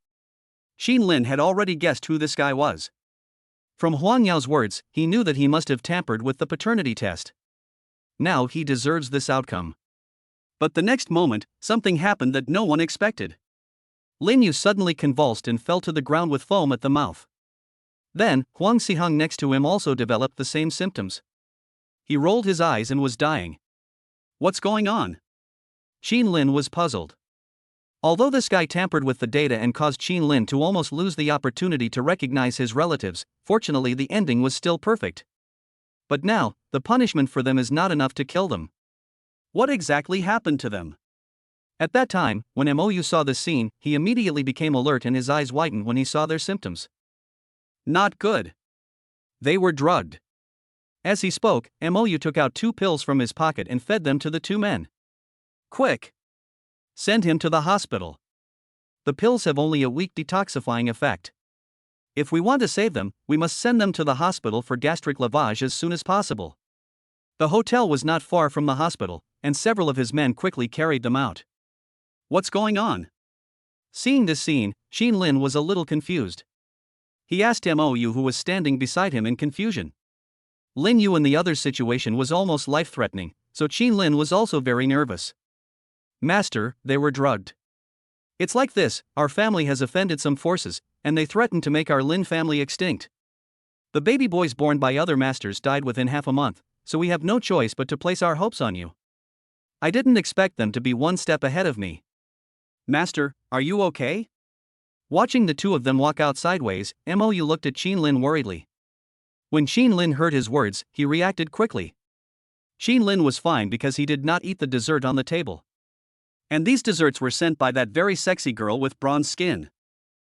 Xin Lin had already guessed who this guy was. From Huang Yao's words, he knew that he must have tampered with the paternity test. Now he deserves this outcome. But the next moment, something happened that no one expected. Lin Yu suddenly convulsed and fell to the ground with foam at the mouth. Then, Huang Xihong next to him also developed the same symptoms. He rolled his eyes and was dying. What's going on? Xin Lin was puzzled. Although this guy tampered with the data and caused Xin Lin to almost lose the opportunity to recognize his relatives, fortunately the ending was still perfect. But now, the punishment for them is not enough to kill them. What exactly happened to them? At that time, when Mou saw this scene, he immediately became alert and his eyes widened when he saw their symptoms. Not good. They were drugged. As he spoke, Mou took out 2 pills from his pocket and fed them to the 2 men. Quick! Send him to the hospital. The pills have only a weak detoxifying effect. If we want to save them, we must send them to the hospital for gastric lavage as soon as possible. The hotel was not far from the hospital, and several of his men quickly carried them out. What's going on? Seeing this scene, Qin Lin was a little confused. He asked Mou, who was standing beside him in confusion. Lin Yu in the other's situation was almost life-threatening, so Qin Lin was also very nervous. Master, they were drugged. It's like this, our family has offended some forces, and they threatened to make our Lin family extinct. The baby boys born by other masters died within half a month, so we have no choice but to place our hopes on you. I didn't expect them to be one step ahead of me. Master, are you okay? Watching the 2 of them walk out sideways, Mou looked at Qin Lin worriedly. When Qin Lin heard his words, he reacted quickly. Qin Lin was fine because he did not eat the dessert on the table. And these desserts were sent by that very sexy girl with bronze skin.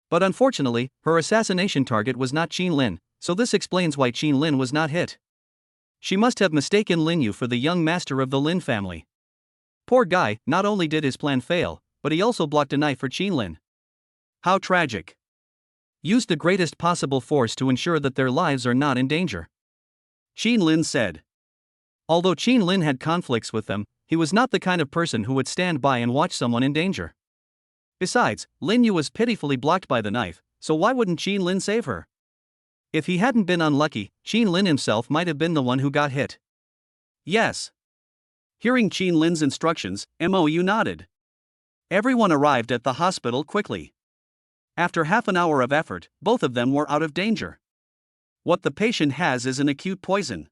But unfortunately, her assassination target was not Qin Lin, so this explains why Qin Lin was not hit. She must have mistaken Lin Yu for the young master of the Lin family. Poor guy, not only did his plan fail, but he also blocked a knife for Qin Lin. How tragic. Use the greatest possible force to ensure that their lives are not in danger, Qin Lin said. Although Qin Lin had conflicts with them, he was not the kind of person who would stand by and watch someone in danger. Besides, Lin Yu was pitifully blocked by the knife, so why wouldn't Qin Lin save her? If he hadn't been unlucky, Qin Lin himself might have been the one who got hit. Yes. Hearing Qin Lin's instructions, Mou nodded. Everyone arrived at the hospital quickly. After half an hour of effort, both of them were out of danger. What the patient has is an acute poison.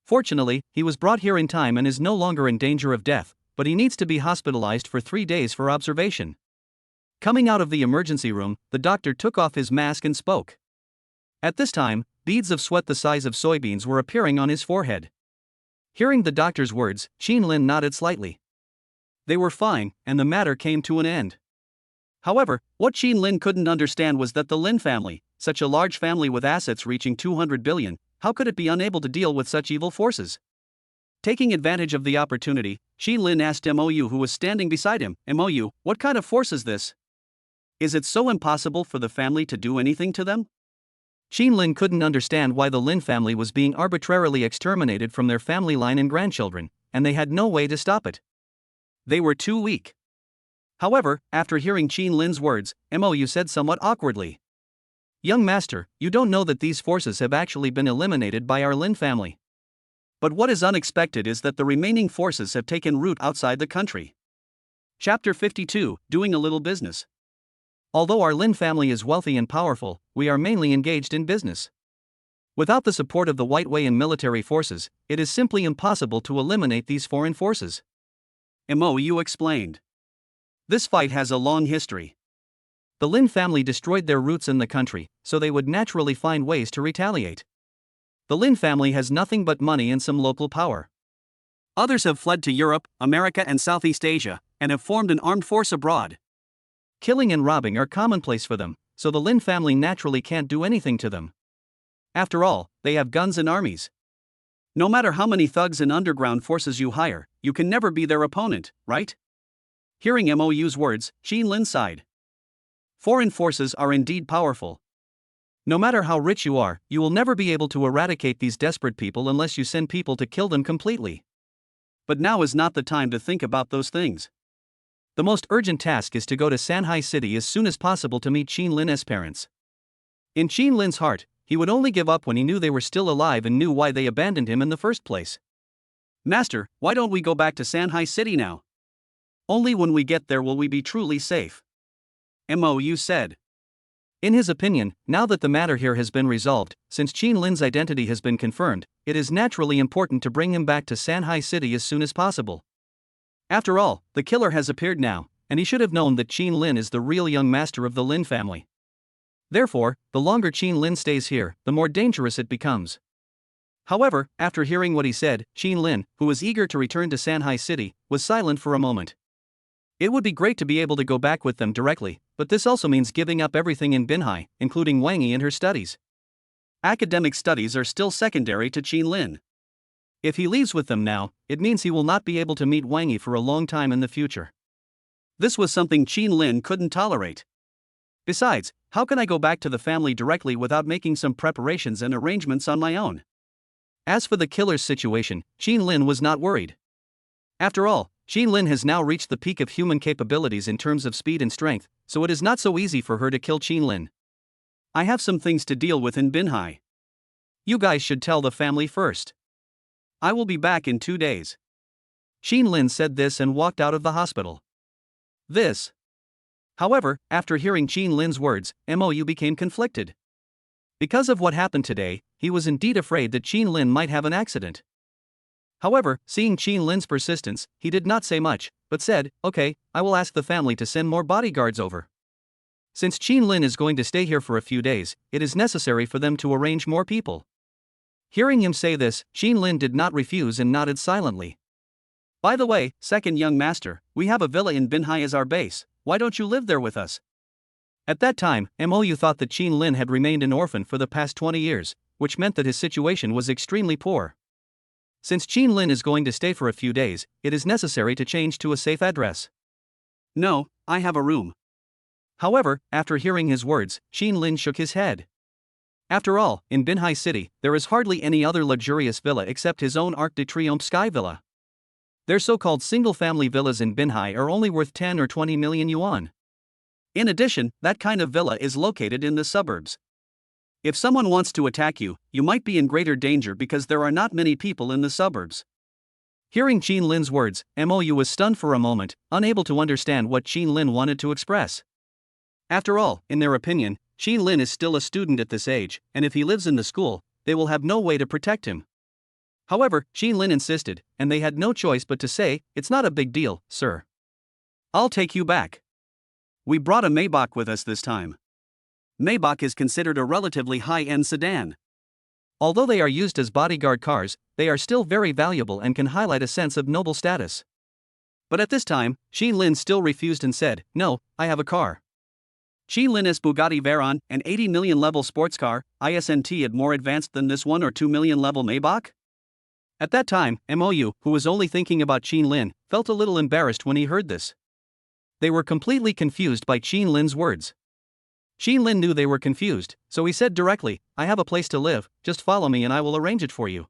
Fortunately, he was brought here in time and is no longer in danger of death, but he needs to be hospitalized for 3 days for observation. Coming out of the emergency room, the doctor took off his mask and spoke. At this time, beads of sweat the size of soybeans were appearing on his forehead. Hearing the doctor's words, Qin Lin nodded slightly. They were fine, and the matter came to an end. However, what Qin Lin couldn't understand was that the Lin family, such a large family with assets reaching 200 billion, how could it be unable to deal with such evil forces? Taking advantage of the opportunity, Qin Lin asked Mou, who was standing beside him, Mou, what kind of force is this? Is it so impossible for the family to do anything to them? Qin Lin couldn't understand why the Lin family was being arbitrarily exterminated from their family line and grandchildren, and they had no way to stop it. They were too weak. However, after hearing Qin Lin's words, Mou said somewhat awkwardly, Young master, you don't know that these forces have actually been eliminated by our Lin family. But what is unexpected is that the remaining forces have taken root outside the country. Chapter 52, Doing a Little Business. Although our Lin family is wealthy and powerful, we are mainly engaged in business. Without the support of the White Wei and military forces, it is simply impossible to eliminate these foreign forces. Mou explained. This fight has a long history. The Lin family destroyed their roots in the country, so they would naturally find ways to retaliate. The Lin family has nothing but money and some local power. Others have fled to Europe, America and Southeast Asia, and have formed an armed force abroad. Killing and robbing are commonplace for them, so the Lin family naturally can't do anything to them. After all, they have guns and armies. No matter how many thugs and underground forces you hire, you can never be their opponent, right? Hearing Mou's words, Qin Lin sighed. Foreign forces are indeed powerful. No matter how rich you are, you will never be able to eradicate these desperate people unless you send people to kill them completely. But now is not the time to think about those things. The most urgent task is to go to Sanhai City as soon as possible to meet Qin Lin's parents. In Qin Lin's heart, he would only give up when he knew they were still alive and knew why they abandoned him in the first place. Master, why don't we go back to Sanhai City now? Only when we get there will we be truly safe. Mou said. In his opinion, now that the matter here has been resolved, since Qin Lin's identity has been confirmed, it is naturally important to bring him back to Sanhai City as soon as possible. After all, the killer has appeared now, and he should have known that Qin Lin is the real young master of the Lin family. Therefore, the longer Qin Lin stays here, the more dangerous it becomes. However, after hearing what he said, Qin Lin, who was eager to return to Sanhai City, was silent for a moment. It would be great to be able to go back with them directly, but this also means giving up everything in Binhai, including Wang Yi and her studies. Academic studies are still secondary to Qin Lin. If he leaves with them now, it means he will not be able to meet Wang Yi for a long time in the future. This was something Qin Lin couldn't tolerate. Besides, how can I go back to the family directly without making some preparations and arrangements on my own? As for the killer's situation, Qin Lin was not worried. After all, Qin Lin has now reached the peak of human capabilities in terms of speed and strength, so it is not so easy for her to kill Qin Lin. I have some things to deal with in Binhai. You guys should tell the family first. I will be back in 2 days. Qin Lin said this and walked out of the hospital. However, after hearing Qin Lin's words, Mou became conflicted. Because of what happened today, he was indeed afraid that Qin Lin might have an accident. However, seeing Qin Lin's persistence, he did not say much, but said, "Okay, I will ask the family to send more bodyguards over." Since Qin Lin is going to stay here for a few days, it is necessary for them to arrange more people. Hearing him say this, Qin Lin did not refuse and nodded silently. By the way, second young master, we have a villa in Binhai as our base, why don't you live there with us? At that time, Mou thought that Qin Lin had remained an orphan for the past 20 years, which meant that his situation was extremely poor. Since Qin Lin is going to stay for a few days, it is necessary to change to a safe address. No, I have a room. However, after hearing his words, Qin Lin shook his head. After all, in Binhai City, there is hardly any other luxurious villa except his own Arc de Triomphe Sky Villa. Their so-called single-family villas in Binhai are only worth 10 or 20 million yuan. In addition, that kind of villa is located in the suburbs. If someone wants to attack you, you might be in greater danger because there are not many people in the suburbs. Hearing Qin Lin's words, Mou was stunned for a moment, unable to understand what Qin Lin wanted to express. After all, in their opinion, Qin Lin is still a student at this age, and if he lives in the school, they will have no way to protect him. However, Qin Lin insisted, and they had no choice but to say, "It's not a big deal, sir. I'll take you back. We brought a Maybach with us this time." Maybach is considered a relatively high-end sedan. Although they are used as bodyguard cars, they are still very valuable and can highlight a sense of noble status. But at this time, Qin Lin still refused and said, "No, I have a car." Qin Lin's Bugatti Veyron, an 80 million level sports car, isn't it more advanced than this 1 or 2 million level Maybach? At that time, Mou, who was only thinking about Qin Lin, felt a little embarrassed when he heard this. They were completely confused by Qin Lin's words. Qin Lin knew they were confused, so he said directly, "I have a place to live, just follow me and I will arrange it for you."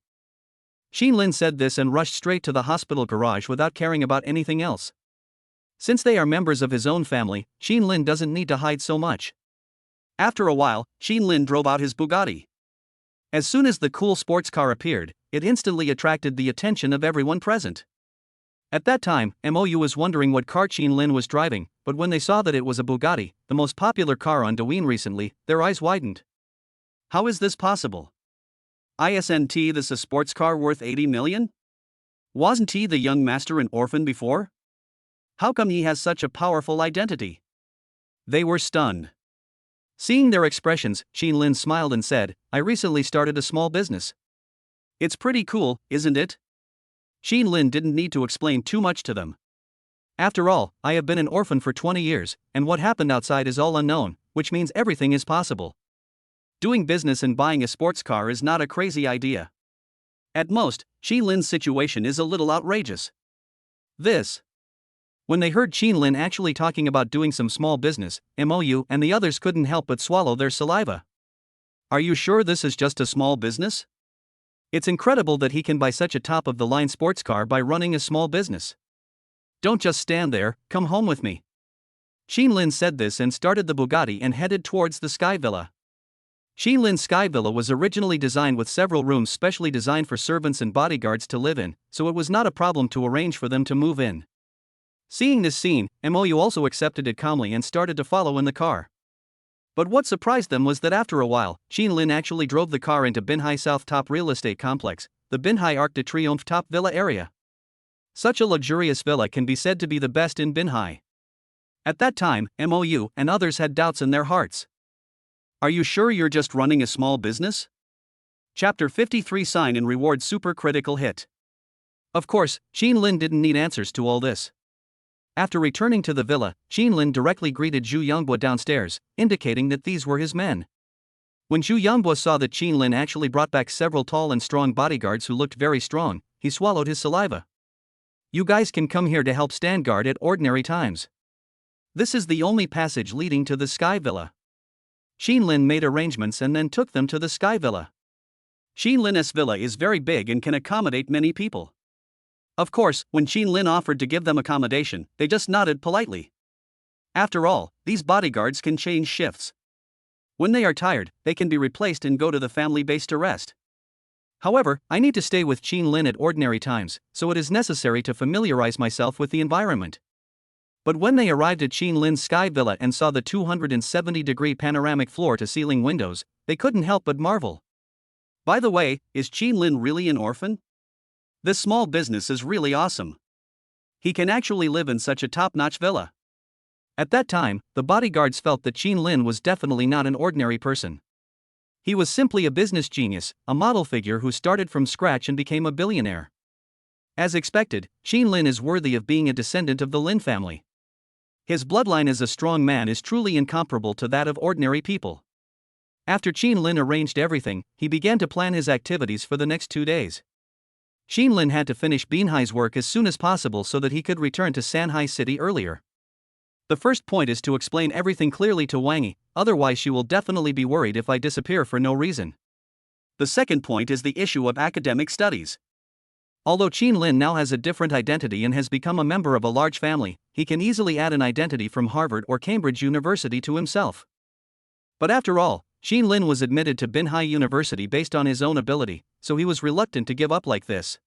Qin Lin said this and rushed straight to the hospital garage without caring about anything else. Since they are members of his own family, Qin Lin doesn't need to hide so much. After a while, Qin Lin drove out his Bugatti. As soon as the cool sports car appeared, it instantly attracted the attention of everyone present. At that time, Mou was wondering what car Qin Lin was driving, but when they saw that it was a Bugatti, the most popular car on Douyin recently, their eyes widened. How is this possible? Isn't this a sports car worth 80 million? Wasn't he the young master an orphan before? How come he has such a powerful identity? They were stunned. Seeing their expressions, Qin Lin smiled and said, "I recently started a small business." It's pretty cool, isn't it? Qin Lin didn't need to explain too much to them. After all, I have been an orphan for 20 years, and what happened outside is all unknown, which means everything is possible. Doing business and buying a sports car is not a crazy idea. At most, Qin Lin's situation is a little outrageous. When they heard Qin Lin actually talking about doing some small business, Mou and the others couldn't help but swallow their saliva. Are you sure this is just a small business? It's incredible that he can buy such a top-of-the-line sports car by running a small business. Don't just stand there, come home with me. Qin Lin said this and started the Bugatti and headed towards the Sky Villa. Qin Lin's Sky Villa was originally designed with several rooms specially designed for servants and bodyguards to live in, so it was not a problem to arrange for them to move in. Seeing this scene, Mou also accepted it calmly and started to follow in the car. But what surprised them was that after a while, Qin Lin actually drove the car into Binhai South Top Real Estate Complex, the Binhai Arc de Triomphe Top Villa area. Such a luxurious villa can be said to be the best in Binhai. At that time, Mou and others had doubts in their hearts. Are you sure you're just running a small business? Chapter 53 Sign and Reward Super Critical Hit. Of course, Qin Lin didn't need answers to all this. After returning to the villa, Qin Lin directly greeted Zhu Yongbao downstairs, indicating that these were his men. When Zhu Yangbo saw that Qin Lin actually brought back several tall and strong bodyguards who looked very strong, he swallowed his saliva. You guys can come here to help stand guard at ordinary times. This is the only passage leading to the Sky Villa. Qin Lin made arrangements and then took them to the Sky Villa. Qin Lin's villa is very big and can accommodate many people. Of course, when Qin Lin offered to give them accommodation, they just nodded politely. After all, these bodyguards can change shifts. When they are tired, they can be replaced and go to the family base to rest. However, I need to stay with Qin Lin at ordinary times, so it is necessary to familiarize myself with the environment. But when they arrived at Qin Lin's Sky Villa and saw the 270-degree panoramic floor-to-ceiling windows, they couldn't help but marvel. By the way, is Qin Lin really an orphan? This small business is really awesome. He can actually live in such a top-notch villa. At that time, the bodyguards felt that Qin Lin was definitely not an ordinary person. He was simply a business genius, a model figure who started from scratch and became a billionaire. As expected, Qin Lin is worthy of being a descendant of the Lin family. His bloodline as a strong man is truly incomparable to that of ordinary people. After Qin Lin arranged everything, he began to plan his activities for the next 2 days. Qin Lin had to finish Binhai's work as soon as possible so that he could return to Sanhai City earlier. The first point is to explain everything clearly to Wang Yi, otherwise she will definitely be worried if I disappear for no reason. The second point is the issue of academic studies. Although Qin Lin now has a different identity and has become a member of a large family, he can easily add an identity from Harvard or Cambridge University to himself. But after all, Qin Lin was admitted to Binhai University based on his own ability, so he was reluctant to give up like this.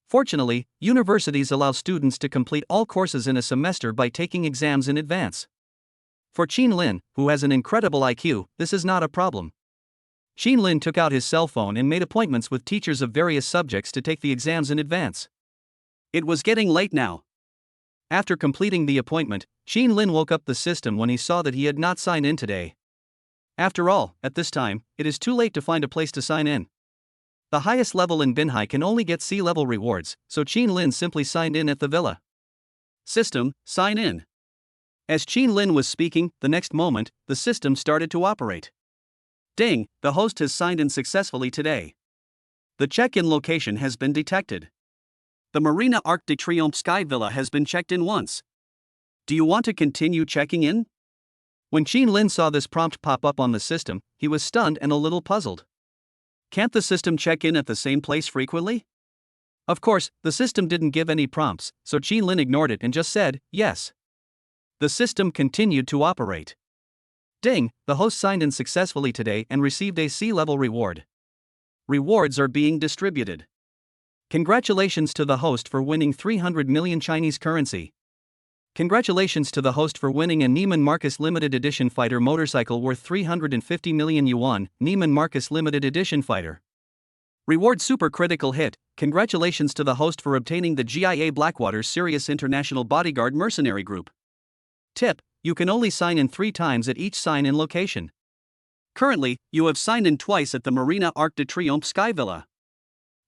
Fortunately, universities allow students to complete all courses in a semester by taking exams in advance. For Qin Lin, who has an incredible IQ, this is not a problem. Qin Lin took out his cell phone and made appointments with teachers of various subjects to take the exams in advance. It was getting late now. After completing the appointment, Qin Lin woke up the system when he saw that he had not signed in today. After all, at this time, it is too late to find a place to sign in. The highest level in Binhai can only get C-level rewards, so Qin Lin simply signed in at the villa. System, sign in. As Qin Lin was speaking, the next moment, the system started to operate. Ding, the host has signed in successfully today. The check-in location has been detected. The Marina Arc de Triomphe Sky Villa has been checked in once. Do you want to continue checking in? When Qin Lin saw this prompt pop up on the system, he was stunned and a little puzzled. Can't the system check in at the same place frequently? Of course, the system didn't give any prompts, so Qin Lin ignored it and just said, yes. The system continued to operate. Ding, the host signed in successfully today and received a C-level reward. Rewards are being distributed. Congratulations to the host for winning 300 million Chinese currency. Congratulations to the host for winning a Neiman Marcus Limited Edition Fighter motorcycle worth 350 million yuan, Neiman Marcus Limited Edition Fighter. Reward Super Critical Hit. Congratulations to the host for obtaining the GIA Blackwater Sirius International Bodyguard Mercenary Group. Tip: you can only sign in 3 times at each sign-in location. Currently, you have signed in twice at the Marina Arc de Triomphe Sky Villa.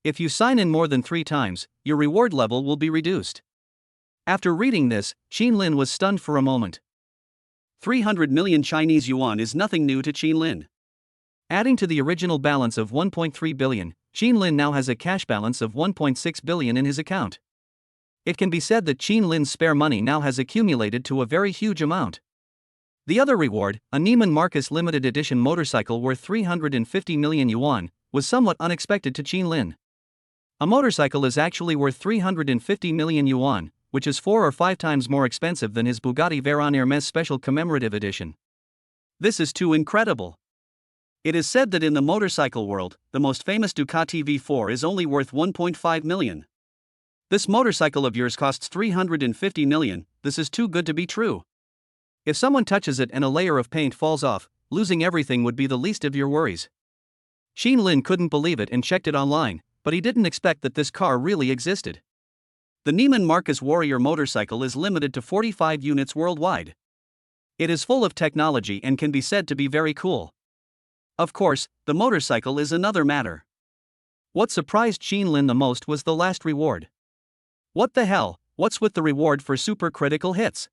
If you sign in more than 3 times, your reward level will be reduced. After reading this, Qin Lin was stunned for a moment. 300 million Chinese yuan is nothing new to Qin Lin. Adding to the original balance of 1.3 billion, Qin Lin now has a cash balance of 1.6 billion in his account. It can be said that Qin Lin's spare money now has accumulated to a very huge amount. The other reward, a Neiman Marcus Limited Edition motorcycle worth 350 million yuan, was somewhat unexpected to Qin Lin. A motorcycle is actually worth 350 million yuan, which is 4 or 5 times more expensive than his Bugatti Veyron Hermès Special Commemorative Edition. This is too incredible. It is said that in the motorcycle world, the most famous Ducati V4 is only worth 1.5 million. This motorcycle of yours costs 350 million, this is too good to be true. If someone touches it and a layer of paint falls off, losing everything would be the least of your worries. Qin Lin couldn't believe it and checked it online, but he didn't expect that this car really existed. The Neiman Marcus Warrior motorcycle is limited to 45 units worldwide. It is full of technology and can be said to be very cool. Of course, the motorcycle is another matter. What surprised Qin Lin the most was the last reward. What the hell, what's with the reward for super critical hits?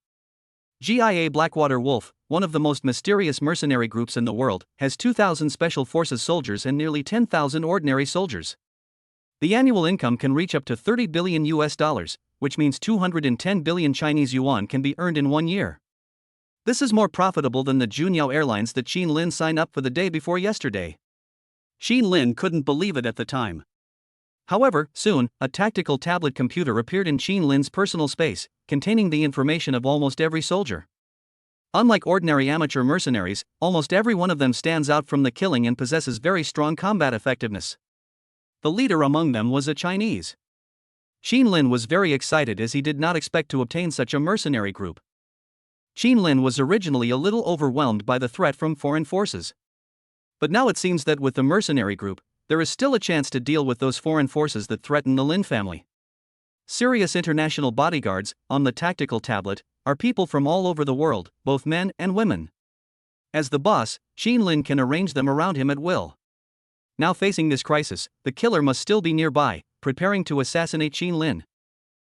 GIA Blackwater Wolf, one of the most mysterious mercenary groups in the world, has 2,000 special forces soldiers and nearly 10,000 ordinary soldiers. The annual income can reach up to 30 billion US dollars, which means 210 billion Chinese yuan can be earned in 1 year. This is more profitable than the Junyao Airlines that Xin Lin signed up for the day before yesterday. Xin Lin couldn't believe it at the time. However, soon, a tactical tablet computer appeared in Xin Lin's personal space, containing the information of almost every soldier. Unlike ordinary amateur mercenaries, almost every one of them stands out from the killing and possesses very strong combat effectiveness. The leader among them was a Chinese. Xin Lin was very excited as he did not expect to obtain such a mercenary group. Xin Lin was originally a little overwhelmed by the threat from foreign forces. But now it seems that with the mercenary group, there is still a chance to deal with those foreign forces that threaten the Lin family. Serious international bodyguards, on the tactical tablet, are people from all over the world, both men and women. As the boss, Xin Lin can arrange them around him at will. Now facing this crisis, the killer must still be nearby, preparing to assassinate Xin Lin.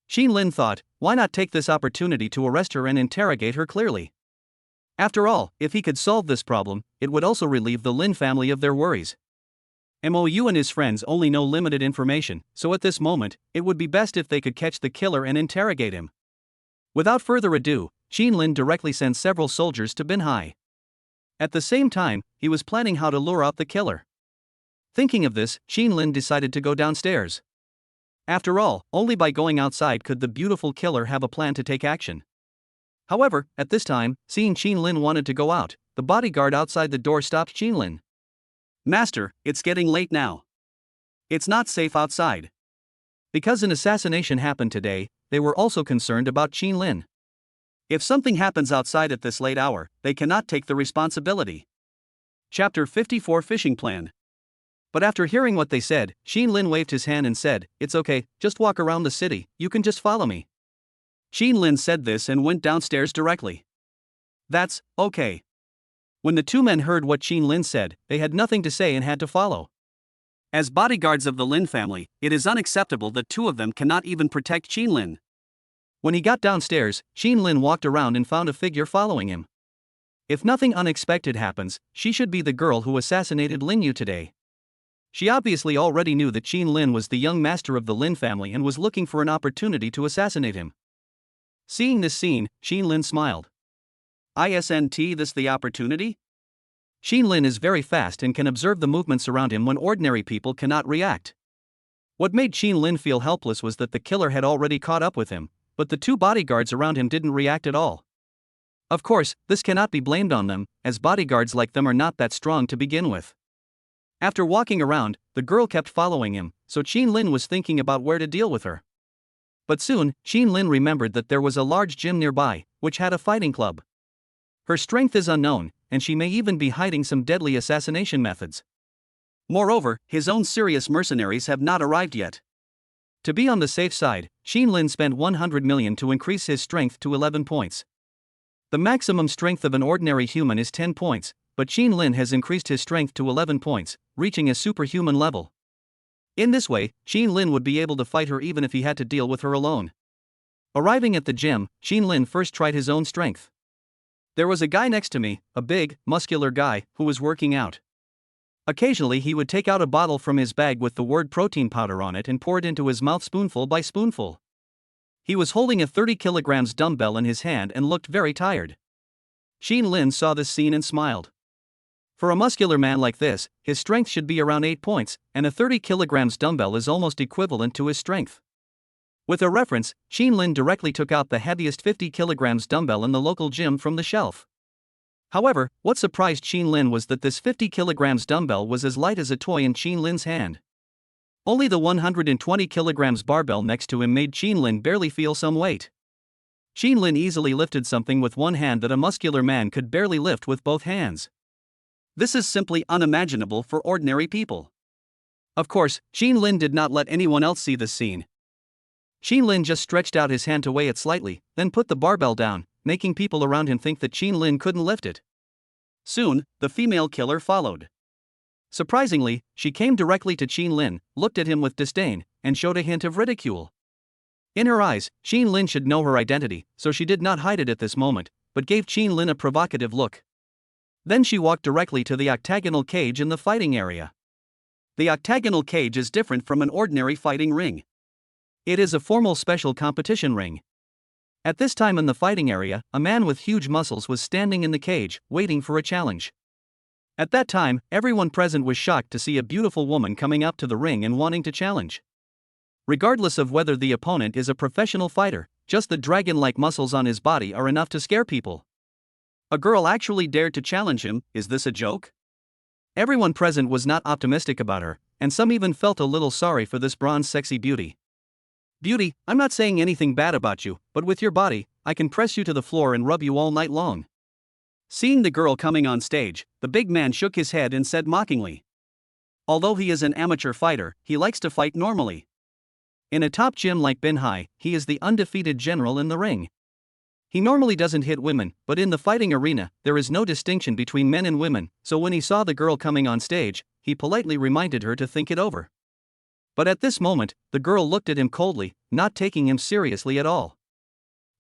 Xin Lin thought, why not take this opportunity to arrest her and interrogate her clearly? After all, if he could solve this problem, it would also relieve the Lin family of their worries. Mou and his friends only know limited information, so at this moment, it would be best if they could catch the killer and interrogate him. Without further ado, Xin Lin directly sent several soldiers to Binhai. At the same time, he was planning how to lure out the killer. Thinking of this, Xin Lin decided to go downstairs. After all, only by going outside could the beautiful killer have a plan to take action. However, at this time, seeing Xin Lin wanted to go out, the bodyguard outside the door stopped Xin Lin. Master, it's getting late now. It's not safe outside. Because an assassination happened today, they were also concerned about Xin Lin. If something happens outside at this late hour, they cannot take the responsibility. Chapter 54 Fishing Plan. But after hearing what they said, Xin Lin waved his hand and said, "It's okay, just walk around the city, you can just follow me." Xin Lin said this and went downstairs directly. That's okay. When the two men heard what Xin Lin said, they had nothing to say and had to follow. As bodyguards of the Lin family, it is unacceptable that two of them cannot even protect Xin Lin. When he got downstairs, Xin Lin walked around and found a figure following him. If nothing unexpected happens, she should be the girl who assassinated Lin Yu today. She obviously already knew that Xin Lin was the young master of the Lin family and was looking for an opportunity to assassinate him. Seeing this scene, Xin Lin smiled. Isn't this the opportunity? Xin Lin is very fast and can observe the movements around him when ordinary people cannot react. What made Xin Lin feel helpless was that the killer had already caught up with him, but the two bodyguards around him didn't react at all. Of course, this cannot be blamed on them, as bodyguards like them are not that strong to begin with. After walking around, the girl kept following him, so Xin Lin was thinking about where to deal with her. But soon, Xin Lin remembered that there was a large gym nearby, which had a fighting club. Her strength is unknown, and she may even be hiding some deadly assassination methods. Moreover, his own serious mercenaries have not arrived yet. To be on the safe side, Xin Lin spent 100 million to increase his strength to 11 points. The maximum strength of an ordinary human is 10 points, but Xin Lin has increased his strength to 11 points, reaching a superhuman level. In this way, Xin Lin would be able to fight her even if he had to deal with her alone. Arriving at the gym, Xin Lin first tried his own strength. There was a guy next to me, a big, muscular guy, who was working out. Occasionally he would take out a bottle from his bag with the word protein powder on it and pour it into his mouth spoonful by spoonful. He was holding a 30 kilograms dumbbell in his hand and looked very tired. Xin Lin saw this scene and smiled. For a muscular man like this, his strength should be around 8 points, and a 30 kilograms dumbbell is almost equivalent to his strength. With a reference, Xin Lin directly took out the heaviest 50 kilograms dumbbell in the local gym from the shelf. However, what surprised Xin Lin was that this 50 kilograms dumbbell was as light as a toy in Xin Lin's hand. Only the 120 kilograms barbell next to him made Xin Lin barely feel some weight. Xin Lin easily lifted something with one hand that a muscular man could barely lift with both hands. This is simply unimaginable for ordinary people. Of course, Xin Lin did not let anyone else see this scene. Xin Lin just stretched out his hand to weigh it slightly, then put the barbell down, making people around him think that Xin Lin couldn't lift it. Soon, the female killer followed. Surprisingly, she came directly to Xin Lin, looked at him with disdain, and showed a hint of ridicule. In her eyes, Xin Lin should know her identity, so she did not hide it at this moment, but gave Qin Lin a provocative look. Then she walked directly to the octagonal cage in the fighting area. The octagonal cage is different from an ordinary fighting ring. It is a formal special competition ring. At this time in the fighting area, a man with huge muscles was standing in the cage, waiting for a challenge. At that time, everyone present was shocked to see a beautiful woman coming up to the ring and wanting to challenge. Regardless of whether the opponent is a professional fighter, just the dragon-like muscles on his body are enough to scare people. A girl actually dared to challenge him. Is this a joke? Everyone present was not optimistic about her, and some even felt a little sorry for this bronze sexy beauty. Beauty, I'm not saying anything bad about you, but with your body, I can press you to the floor and rub you all night long. Seeing the girl coming on stage, the big man shook his head and said mockingly. Although he is an amateur fighter, he likes to fight normally. In a top gym like Binhai, he is the undefeated general in the ring. He normally doesn't hit women, but in the fighting arena, there is no distinction between men and women, so when he saw the girl coming on stage, he politely reminded her to think it over. But at this moment, the girl looked at him coldly, not taking him seriously at all.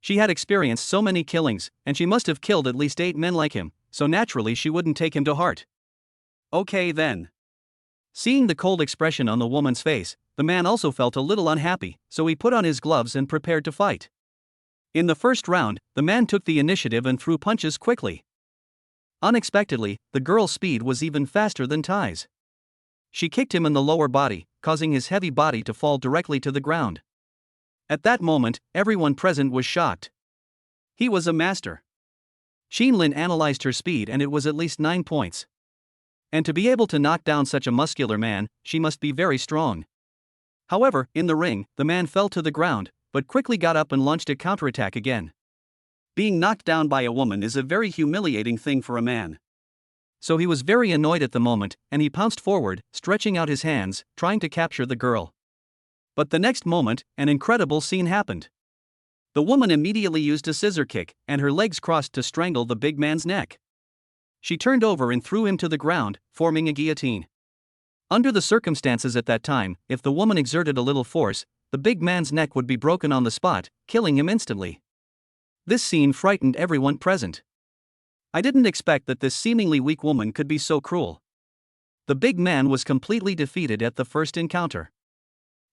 She had experienced so many killings, and she must have killed at least 8 men like him, so naturally she wouldn't take him to heart. Okay then. Seeing the cold expression on the woman's face, the man also felt a little unhappy, so he put on his gloves and prepared to fight. In the first round, the man took the initiative and threw punches quickly. Unexpectedly, the girl's speed was even faster than Ty's. She kicked him in the lower body, causing his heavy body to fall directly to the ground. At that moment, everyone present was shocked. He was a master. Qin Lin analyzed her speed and it was at least 9 points. And to be able to knock down such a muscular man, she must be very strong. However, in the ring, the man fell to the ground, but quickly got up and launched a counterattack again. Being knocked down by a woman is a very humiliating thing for a man. So he was very annoyed at the moment, and he pounced forward, stretching out his hands, trying to capture the girl. But the next moment, an incredible scene happened. The woman immediately used a scissor kick, and her legs crossed to strangle the big man's neck. She turned over and threw him to the ground, forming a guillotine. Under the circumstances at that time, if the woman exerted a little force, the big man's neck would be broken on the spot, killing him instantly. This scene frightened everyone present. I didn't expect that this seemingly weak woman could be so cruel. The big man was completely defeated at the first encounter.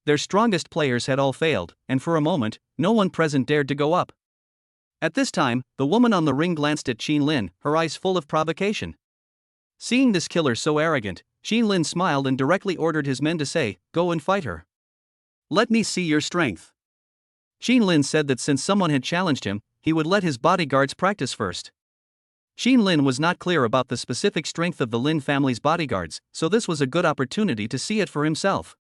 Their strongest players had all failed, and for a moment, no one present dared to go up. At this time, the woman on the ring glanced at Qin Lin, her eyes full of provocation. Seeing this killer so arrogant, Qin Lin smiled and directly ordered his men to say, "Go and fight her. Let me see your strength." Qin Lin said that since someone had challenged him, he would let his bodyguards practice first. Qin Lin was not clear about the specific strength of the Lin family's bodyguards, so this was a good opportunity to see it for himself.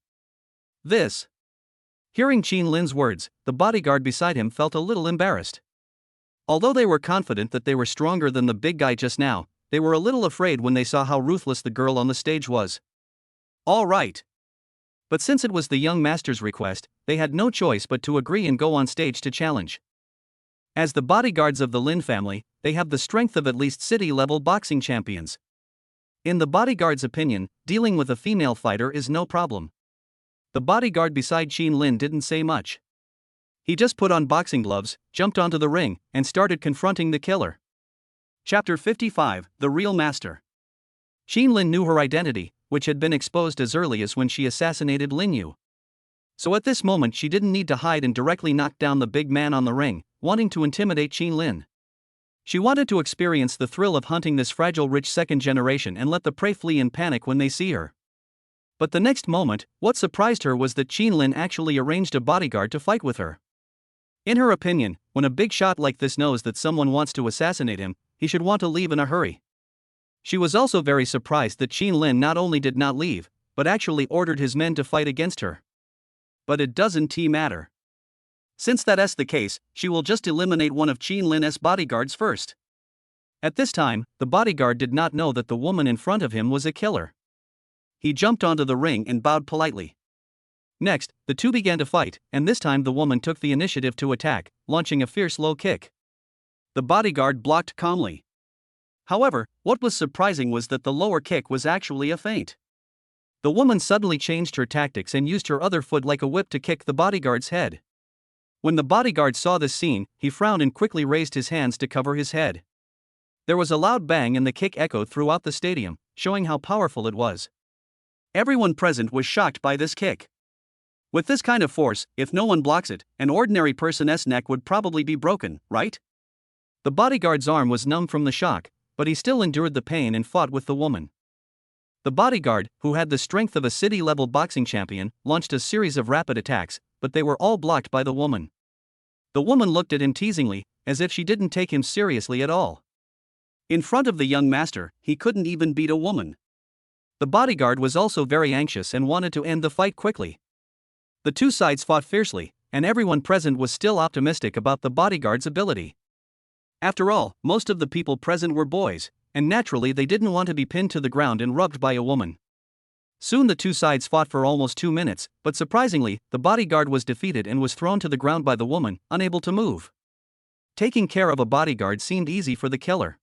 Hearing Qin Lin's words, the bodyguard beside him felt a little embarrassed. Although they were confident that they were stronger than the big guy just now, they were a little afraid when they saw how ruthless the girl on the stage was. All right. But since it was the young master's request, they had no choice but to agree and go on stage to challenge. As the bodyguards of the Lin family, they have the strength of at least city-level boxing champions. In the bodyguard's opinion, dealing with a female fighter is no problem. The bodyguard beside Qin Lin didn't say much. He just put on boxing gloves, jumped onto the ring, and started confronting the killer. Chapter 55, The Real Master. Qin Lin knew her identity, which had been exposed as early as when she assassinated Lin Yu. So at this moment she didn't need to hide and directly knock down the big man on the ring, wanting to intimidate Qin Lin. She wanted to experience the thrill of hunting this fragile rich second generation and let the prey flee in panic when they see her. But the next moment, what surprised her was that Qin Lin actually arranged a bodyguard to fight with her. In her opinion, when a big shot like this knows that someone wants to assassinate him, he should want to leave in a hurry. She was also very surprised that Qin Lin not only did not leave, but actually ordered his men to fight against her. But it doesn't matter. Since that's the case, she will just eliminate one of Qin Lin's bodyguards first. At this time, the bodyguard did not know that the woman in front of him was a killer. He jumped onto the ring and bowed politely. Next, the two began to fight, and this time the woman took the initiative to attack, launching a fierce low kick. The bodyguard blocked calmly. However, what was surprising was that the lower kick was actually a feint. The woman suddenly changed her tactics and used her other foot like a whip to kick the bodyguard's head. When the bodyguard saw this scene, he frowned and quickly raised his hands to cover his head. There was a loud bang and the kick echoed throughout the stadium, showing how powerful it was. Everyone present was shocked by this kick. With this kind of force, if no one blocks it, an ordinary person's neck would probably be broken, right? The bodyguard's arm was numb from the shock, but he still endured the pain and fought with the woman. The bodyguard, who had the strength of a city-level boxing champion, launched a series of rapid attacks, but they were all blocked by the woman. The woman looked at him teasingly, as if she didn't take him seriously at all. In front of the young master, he couldn't even beat a woman. The bodyguard was also very anxious and wanted to end the fight quickly. The two sides fought fiercely, and everyone present was still optimistic about the bodyguard's ability. After all, most of the people present were boys, and naturally they didn't want to be pinned to the ground and rubbed by a woman. Soon the two sides fought for almost 2 minutes, but surprisingly, the bodyguard was defeated and was thrown to the ground by the woman, unable to move. Taking care of a bodyguard seemed easy for the killer.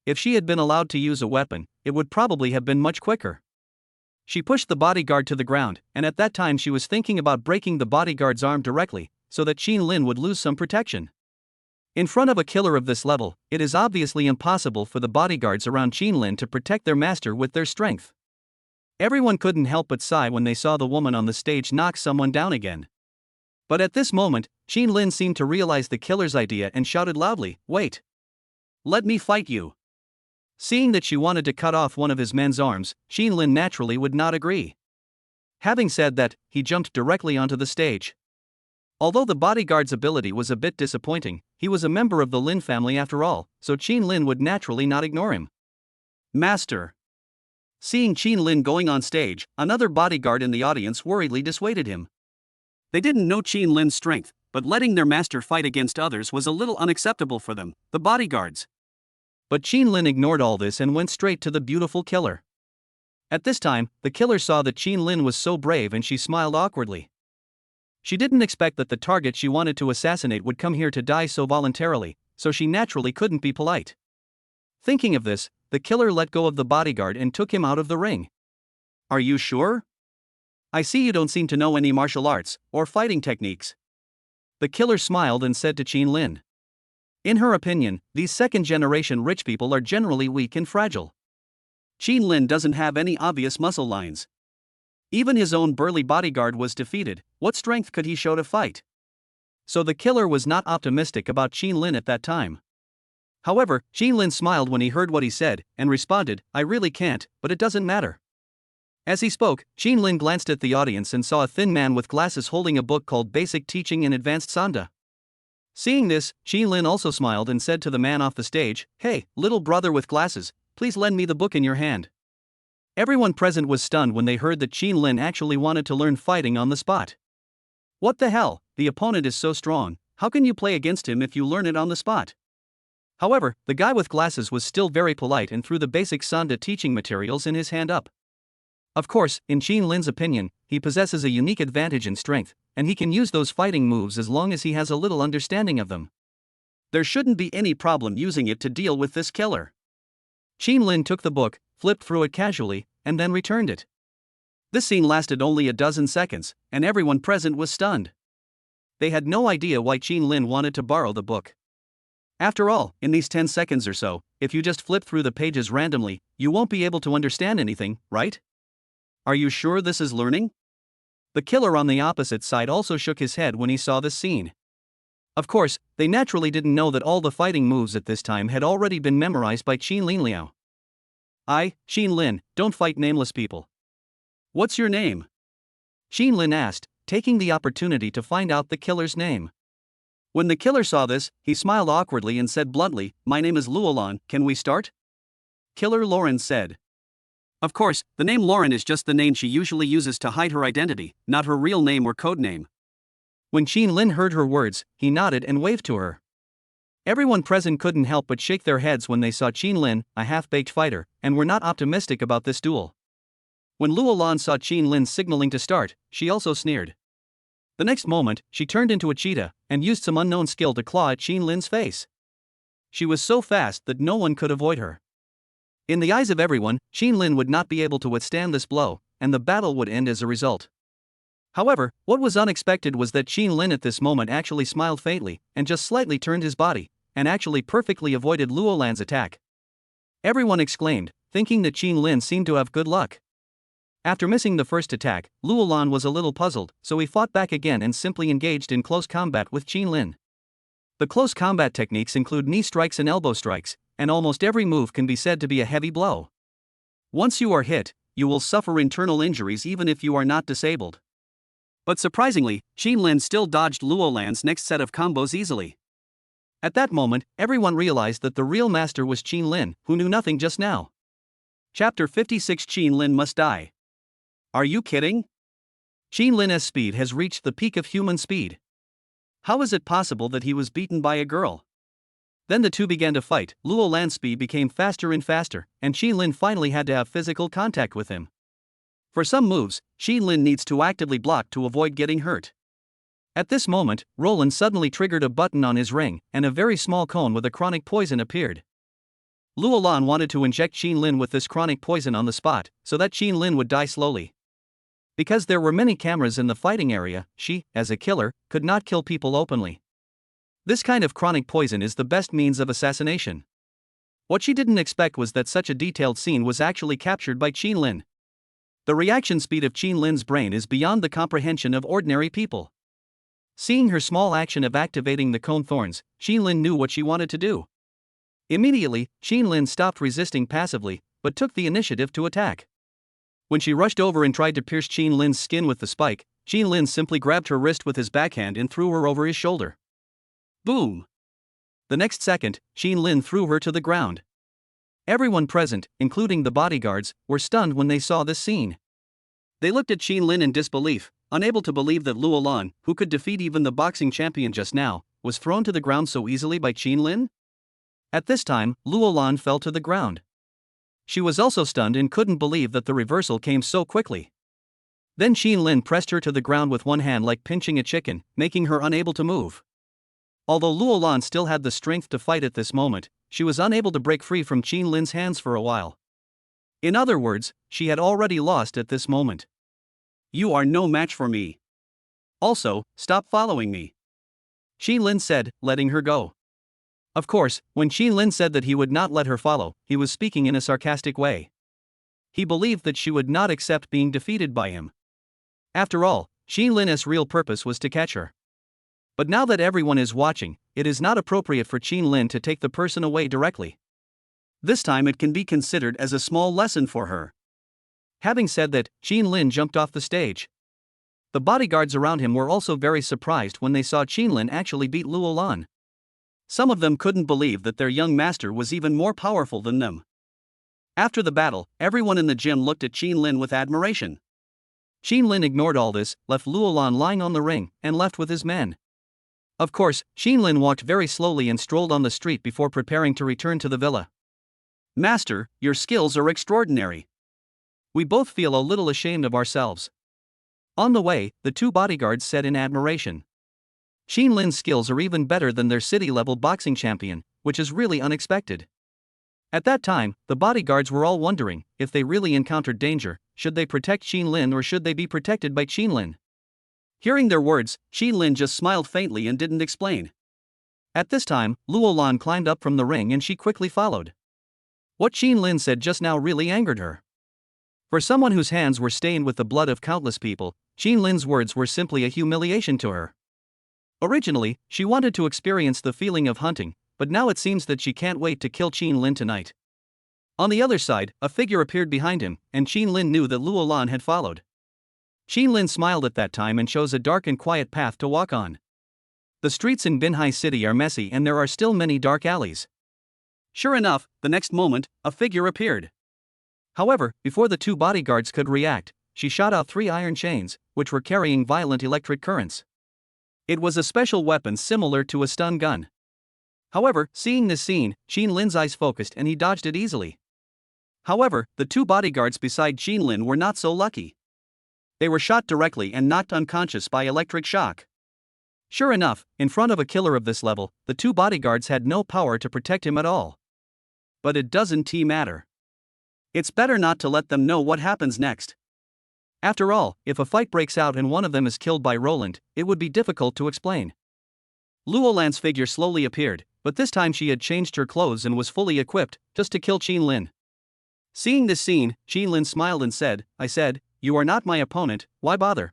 If she had been allowed to use a weapon, it would probably have been much quicker. She pushed the bodyguard to the ground, and at that time she was thinking about breaking the bodyguard's arm directly, so that Qin Lin would lose some protection. In front of a killer of this level, it is obviously impossible for the bodyguards around Qin Lin to protect their master with their strength. Everyone couldn't help but sigh when they saw the woman on the stage knock someone down again. But at this moment, Qin Lin seemed to realize the killer's idea and shouted loudly, "Wait! Let me fight you!" Seeing that she wanted to cut off one of his men's arms, Qin Lin naturally would not agree. Having said that, he jumped directly onto the stage. Although the bodyguard's ability was a bit disappointing, he was a member of the Lin family after all, so Qin Lin would naturally not ignore him. "Master!" Seeing Qin Lin going on stage, another bodyguard in the audience worriedly dissuaded him. They didn't know Qin Lin's strength, but letting their master fight against others was a little unacceptable for them, the bodyguards. But Qin Lin ignored all this and went straight to the beautiful killer. At this time, the killer saw that Qin Lin was so brave and she smiled awkwardly. She didn't expect that the target she wanted to assassinate would come here to die so voluntarily, so she naturally couldn't be polite. Thinking of this, the killer let go of the bodyguard and took him out of the ring. "Are you sure? I see you don't seem to know any martial arts or fighting techniques." The killer smiled and said to Qin Lin. In her opinion, these second-generation rich people are generally weak and fragile. Qin Lin doesn't have any obvious muscle lines. Even his own burly bodyguard was defeated, what strength could he show to fight? So the killer was not optimistic about Qin Lin at that time. However, Qin Lin smiled when he heard what he said, and responded, "I really can't, but it doesn't matter." As he spoke, Qin Lin glanced at the audience and saw a thin man with glasses holding a book called Basic Teaching in Advanced Sanda. Seeing this, Qin Lin also smiled and said to the man off the stage, "Hey, little brother with glasses, please lend me the book in your hand." Everyone present was stunned when they heard that Qin Lin actually wanted to learn fighting on the spot. What the hell, the opponent is so strong, how can you play against him if you learn it on the spot? However, the guy with glasses was still very polite and threw the basic Sanda teaching materials in his hand up. Of course, in Qin Lin's opinion, he possesses a unique advantage in strength, and he can use those fighting moves as long as he has a little understanding of them. There shouldn't be any problem using it to deal with this killer. Qin Lin took the book, flipped through it casually, and then returned it. This scene lasted only a dozen seconds, and everyone present was stunned. They had no idea why Qin Lin wanted to borrow the book. After all, in these 10 seconds or so, if you just flip through the pages randomly, you won't be able to understand anything, right? Are you sure this is learning? The killer on the opposite side also shook his head when he saw this scene. Of course, they naturally didn't know that all the fighting moves at this time had already been memorized by Qin Lin Liao. Qin Lin, don't fight nameless people. What's your name? Qin Lin asked, taking the opportunity to find out the killer's name. When the killer saw this, he smiled awkwardly and said bluntly, "My name is Luolan, can we start?" Killer Lauren said. Of course, the name Lauren is just the name she usually uses to hide her identity, not her real name or code name. When Qin Lin heard her words, he nodded and waved to her. Everyone present couldn't help but shake their heads when they saw Qin Lin, a half-baked fighter, and were not optimistic about this duel. When Luolan saw Qin Lin signaling to start, she also sneered. The next moment, she turned into a cheetah, and used some unknown skill to claw at Qin Lin's face. She was so fast that no one could avoid her. In the eyes of everyone, Qin Lin would not be able to withstand this blow, and the battle would end as a result. However, what was unexpected was that Qin Lin at this moment actually smiled faintly, and just slightly turned his body, and actually perfectly avoided Luo Lan's attack. Everyone exclaimed, thinking that Qin Lin seemed to have good luck. After missing the first attack, Luo Lan was a little puzzled, so he fought back again and simply engaged in close combat with Qin Lin. The close combat techniques include knee strikes and elbow strikes, and almost every move can be said to be a heavy blow. Once you are hit, you will suffer internal injuries even if you are not disabled. But surprisingly, Qin Lin still dodged Luo Lan's next set of combos easily. At that moment, everyone realized that the real master was Qin Lin, who knew nothing just now. Chapter 56 Qin Lin Must Die. Are you kidding? Qin Lin's speed has reached the peak of human speed. How is it possible that he was beaten by a girl? Then the two began to fight. Luo Lan's speed became faster and faster, and Qin Lin finally had to have physical contact with him. For some moves, Qin Lin needs to actively block to avoid getting hurt. At this moment, Roland suddenly triggered a button on his ring, and a very small cone with a chronic poison appeared. Luo Lan wanted to inject Qin Lin with this chronic poison on the spot, so that Qin Lin would die slowly. Because there were many cameras in the fighting area, she, as a killer, could not kill people openly. This kind of chronic poison is the best means of assassination. What she didn't expect was that such a detailed scene was actually captured by Qin Lin. The reaction speed of Qin Lin's brain is beyond the comprehension of ordinary people. Seeing her small action of activating the cone thorns, Qin Lin knew what she wanted to do. Immediately, Qin Lin stopped resisting passively, but took the initiative to attack. When she rushed over and tried to pierce Qin Lin's skin with the spike, Qin Lin simply grabbed her wrist with his backhand and threw her over his shoulder. Boom! The next second, Qin Lin threw her to the ground. Everyone present, including the bodyguards, were stunned when they saw this scene. They looked at Qin Lin in disbelief, unable to believe that Luo Lan, who could defeat even the boxing champion just now, was thrown to the ground so easily by Qin Lin. At this time, Luo Lan fell to the ground. She was also stunned and couldn't believe that the reversal came so quickly. Then Qin Lin pressed her to the ground with one hand like pinching a chicken, making her unable to move. Although Luo Lan still had the strength to fight at this moment, she was unable to break free from Qin Lin's hands for a while. In other words, she had already lost at this moment. You are no match for me. Also, stop following me, Qin Lin said, letting her go. Of course, when Qin Lin said that he would not let her follow, he was speaking in a sarcastic way. He believed that she would not accept being defeated by him. After all, Qin Lin's real purpose was to catch her. But now that everyone is watching, it is not appropriate for Qin Lin to take the person away directly. This time it can be considered as a small lesson for her. Having said that, Qin Lin jumped off the stage. The bodyguards around him were also very surprised when they saw Qin Lin actually beat Luo Lan. Some of them couldn't believe that their young master was even more powerful than them. After the battle, everyone in the gym looked at Qin Lin with admiration. Qin Lin ignored all this, left Luo Lan lying on the ring, and left with his men. Of course, Qin Lin walked very slowly and strolled on the street before preparing to return to the villa. Master, your skills are extraordinary. We both feel a little ashamed of ourselves. On the way, the two bodyguards said in admiration. Qin Lin's skills are even better than their city-level boxing champion, which is really unexpected. At that time, the bodyguards were all wondering, if they really encountered danger, should they protect Qin Lin or should they be protected by Qin Lin? Hearing their words, Qin Lin just smiled faintly and didn't explain. At this time, Luo Lan climbed up from the ring and she quickly followed. What Qin Lin said just now really angered her. For someone whose hands were stained with the blood of countless people, Qin Lin's words were simply a humiliation to her. Originally, she wanted to experience the feeling of hunting, but now it seems that she can't wait to kill Qin Lin tonight. On the other side, a figure appeared behind him, and Qin Lin knew that Luo Lan had followed. Qin Lin smiled at that time and chose a dark and quiet path to walk on. The streets in Binhai City are messy and there are still many dark alleys. Sure enough, the next moment, a figure appeared. However, before the two bodyguards could react, she shot out 3 iron chains, which were carrying violent electric currents. It was a special weapon similar to a stun gun. However, seeing this scene, Qin Lin's eyes focused and he dodged it easily. However, the two bodyguards beside Qin Lin were not so lucky. They were shot directly and knocked unconscious by electric shock. Sure enough, in front of a killer of this level, the two bodyguards had no power to protect him at all. But it doesn't matter. It's better not to let them know what happens next. After all, if a fight breaks out and one of them is killed by Roland, it would be difficult to explain. Luolan's figure slowly appeared, but this time she had changed her clothes and was fully equipped, just to kill Qin Lin. Seeing this scene, Qin Lin smiled and said, "I said, you are not my opponent, why bother?"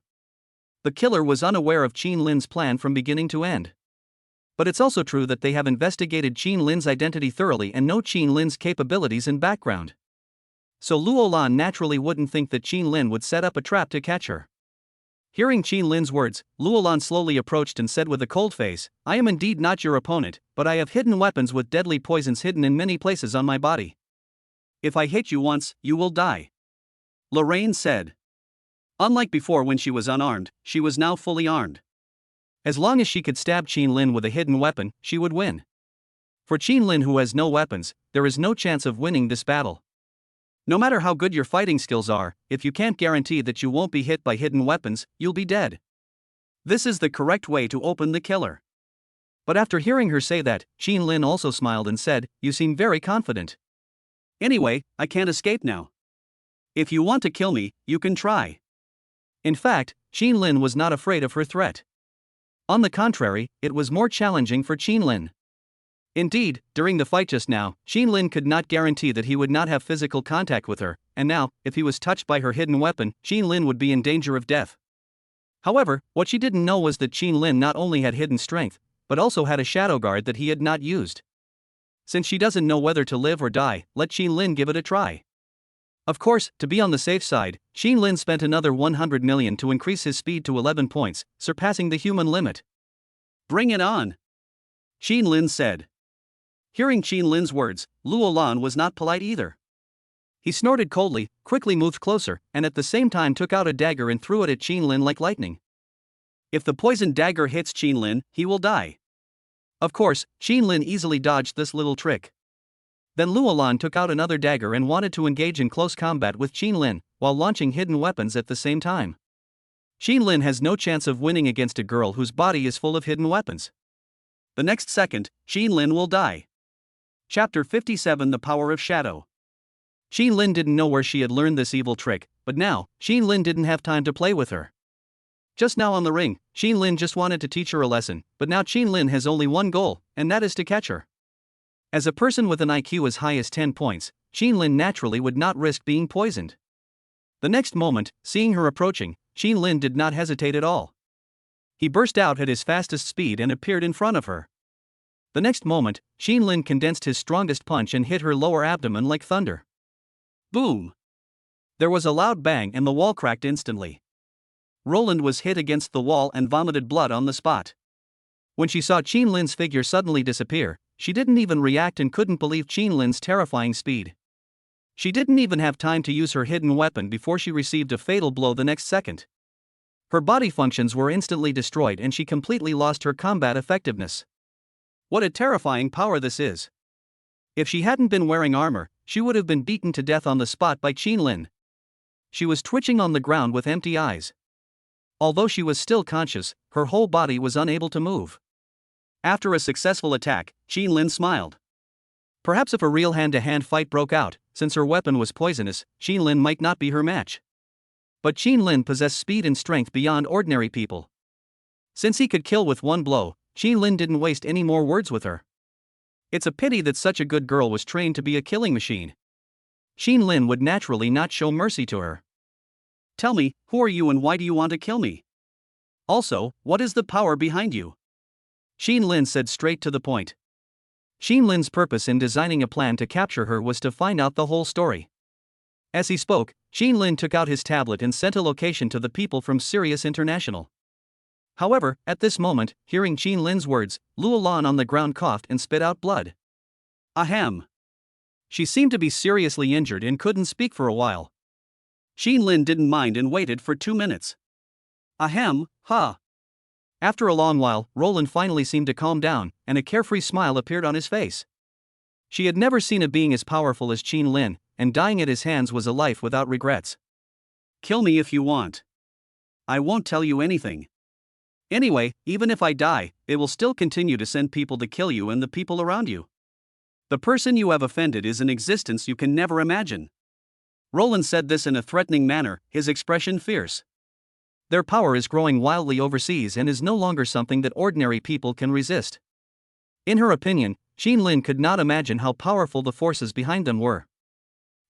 The killer was unaware of Qin Lin's plan from beginning to end. But it's also true that they have investigated Qin Lin's identity thoroughly and know Qin Lin's capabilities and background. So Luolan naturally wouldn't think that Qin Lin would set up a trap to catch her. Hearing Qin Lin's words, Luolan slowly approached and said with a cold face, "I am indeed not your opponent, but I have hidden weapons with deadly poisons hidden in many places on my body. If I hit you once, you will die," Lorraine said. Unlike before when she was unarmed, she was now fully armed. As long as she could stab Qin Lin with a hidden weapon, she would win. For Qin Lin, who has no weapons, there is no chance of winning this battle. No matter how good your fighting skills are, if you can't guarantee that you won't be hit by hidden weapons, you'll be dead. This is the correct way to open the killer. But after hearing her say that, Qin Lin also smiled and said, "You seem very confident. Anyway, I can't escape now. If you want to kill me, you can try." In fact, Qin Lin was not afraid of her threat. On the contrary, it was more challenging for Qin Lin. Indeed, during the fight just now, Qin Lin could not guarantee that he would not have physical contact with her, and now, if he was touched by her hidden weapon, Qin Lin would be in danger of death. However, what she didn't know was that Qin Lin not only had hidden strength, but also had a shadow guard that he had not used. Since she doesn't know whether to live or die, let Qin Lin give it a try. Of course, to be on the safe side, Qin Lin spent another 100 million to increase his speed to 11 points, surpassing the human limit. "Bring it on," Qin Lin said. Hearing Qin Lin's words, Luolan was not polite either. He snorted coldly, quickly moved closer, and at the same time took out a dagger and threw it at Qin Lin like lightning. If the poisoned dagger hits Qin Lin, he will die. Of course, Qin Lin easily dodged this little trick. Then Luolan took out another dagger and wanted to engage in close combat with Qin Lin, while launching hidden weapons at the same time. Qin Lin has no chance of winning against a girl whose body is full of hidden weapons. The next second, Qin Lin will die. Chapter 57: The Power of Shadow. Qin Lin didn't know where she had learned this evil trick, but now, Qin Lin didn't have time to play with her. Just now on the ring, Qin Lin just wanted to teach her a lesson, but now Qin Lin has only one goal, and that is to catch her. As a person with an IQ as high as 10 points, Qin Lin naturally would not risk being poisoned. The next moment, seeing her approaching, Qin Lin did not hesitate at all. He burst out at his fastest speed and appeared in front of her. The next moment, Qin Lin condensed his strongest punch and hit her lower abdomen like thunder. Boom! There was a loud bang and the wall cracked instantly. Roland was hit against the wall and vomited blood on the spot. When she saw Qin Lin's figure suddenly disappear, she didn't even react and couldn't believe Qin Lin's terrifying speed. She didn't even have time to use her hidden weapon before she received a fatal blow the next second. Her body functions were instantly destroyed and she completely lost her combat effectiveness. What a terrifying power this is. If she hadn't been wearing armor, she would have been beaten to death on the spot by Qin Lin. She was twitching on the ground with empty eyes. Although she was still conscious, her whole body was unable to move. After a successful attack, Qin Lin smiled. Perhaps if a real hand-to-hand fight broke out, since her weapon was poisonous, Qin Lin might not be her match. But Qin Lin possessed speed and strength beyond ordinary people. Since he could kill with one blow, Qin Lin didn't waste any more words with her. It's a pity that such a good girl was trained to be a killing machine. Qin Lin would naturally not show mercy to her. "Tell me, who are you and why do you want to kill me? Also, what is the power behind you?" Qin Lin said straight to the point. Qin Lin's purpose in designing a plan to capture her was to find out the whole story. As he spoke, Qin Lin took out his tablet and sent a location to the people from Sirius International. However, at this moment, hearing Qin Lin's words, Luolan on the ground coughed and spit out blood. Ahem. She seemed to be seriously injured and couldn't speak for a while. Qin Lin didn't mind and waited for 2 minutes. Ahem, ha. After a long while, Roland finally seemed to calm down, and a carefree smile appeared on his face. She had never seen a being as powerful as Qin Lin, and dying at his hands was a life without regrets. "Kill me if you want. I won't tell you anything. Anyway, even if I die, they will still continue to send people to kill you and the people around you. The person you have offended is an existence you can never imagine. Roland said this in a threatening manner, his expression fierce. Their power is growing wildly overseas and is no longer something that ordinary people can resist. In her opinion, Qin Lin could not imagine how powerful the forces behind them were.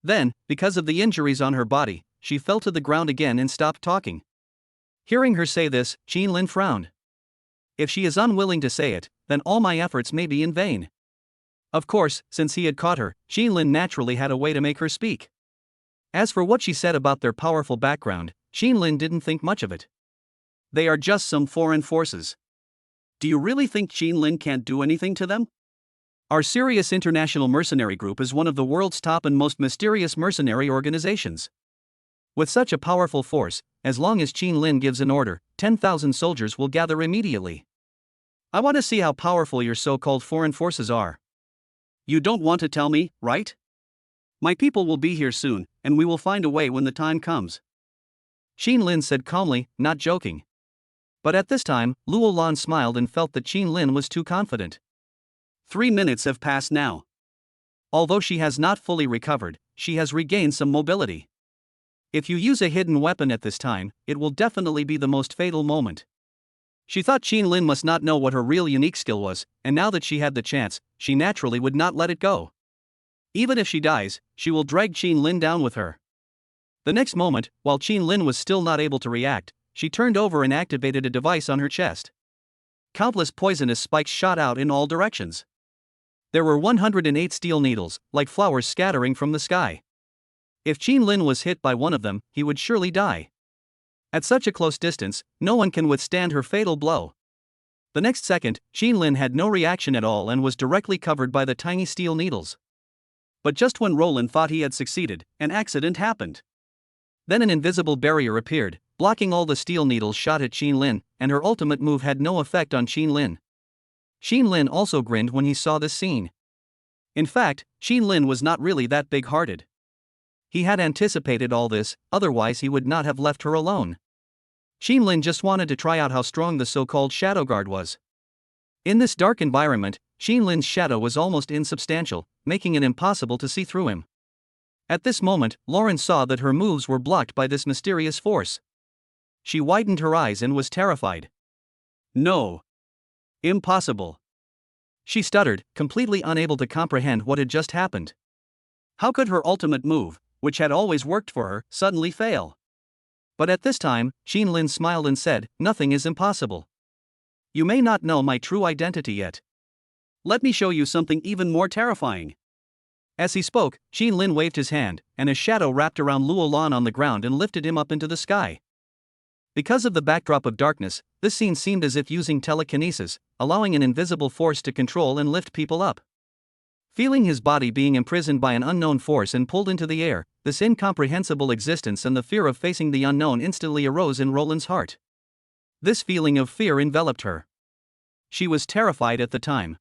Then, because of the injuries on her body, she fell to the ground again and stopped talking. Hearing her say this, Qin Lin frowned. If she is unwilling to say it, then all my efforts may be in vain. Of course, since he had caught her, Qin Lin naturally had a way to make her speak. As for what she said about their powerful background, Qin Lin didn't think much of it. They are just some foreign forces. Do you really think Qin Lin can't do anything to them? Our Sirius International Mercenary Group is one of the world's top and most mysterious mercenary organizations. With such a powerful force, as long as Qin Lin gives an order, 10,000 soldiers will gather immediately. I want to see how powerful your so-called foreign forces are. You don't want to tell me, right? My people will be here soon, and we will find a way when the time comes. Qin Lin said calmly, not joking. But at this time, Luo Lan smiled and felt that Qin Lin was too confident. 3 minutes have passed now. Although she has not fully recovered, she has regained some mobility. If you use a hidden weapon at this time, it will definitely be the most fatal moment. She thought Qin Lin must not know what her real unique skill was, and now that she had the chance, she naturally would not let it go. Even if she dies, she will drag Qin Lin down with her. The next moment, while Qin Lin was still not able to react, she turned over and activated a device on her chest. Countless poisonous spikes shot out in all directions. There were 108 steel needles, like flowers scattering from the sky. If Qin Lin was hit by one of them, he would surely die. At such a close distance, no one can withstand her fatal blow. The next second, Qin Lin had no reaction at all and was directly covered by the tiny steel needles. But just when Roland thought he had succeeded, an accident happened. Then an invisible barrier appeared, blocking all the steel needles shot at Qin Lin, and her ultimate move had no effect on Qin Lin. Qin Lin also grinned when he saw this scene. In fact, Qin Lin was not really that big-hearted. He had anticipated all this, otherwise he would not have left her alone. Qin Lin just wanted to try out how strong the so-called Shadow Guard was. In this dark environment, Qin Lin's shadow was almost insubstantial, making it impossible to see through him. At this moment, Lauren saw that her moves were blocked by this mysterious force. She widened her eyes and was terrified. No. Impossible. She stuttered, completely unable to comprehend what had just happened. How could her ultimate move, which had always worked for her, suddenly fail? But at this time, Qin Lin smiled and said, "Nothing is impossible. You may not know my true identity yet. Let me show you something even more terrifying." As he spoke, Qin Lin waved his hand, and a shadow wrapped around Luo Lan on the ground and lifted him up into the sky. Because of the backdrop of darkness, this scene seemed as if using telekinesis, allowing an invisible force to control and lift people up. Feeling his body being imprisoned by an unknown force and pulled into the air, this incomprehensible existence and the fear of facing the unknown instantly arose in Roland's heart. This feeling of fear enveloped her. She was terrified at the time.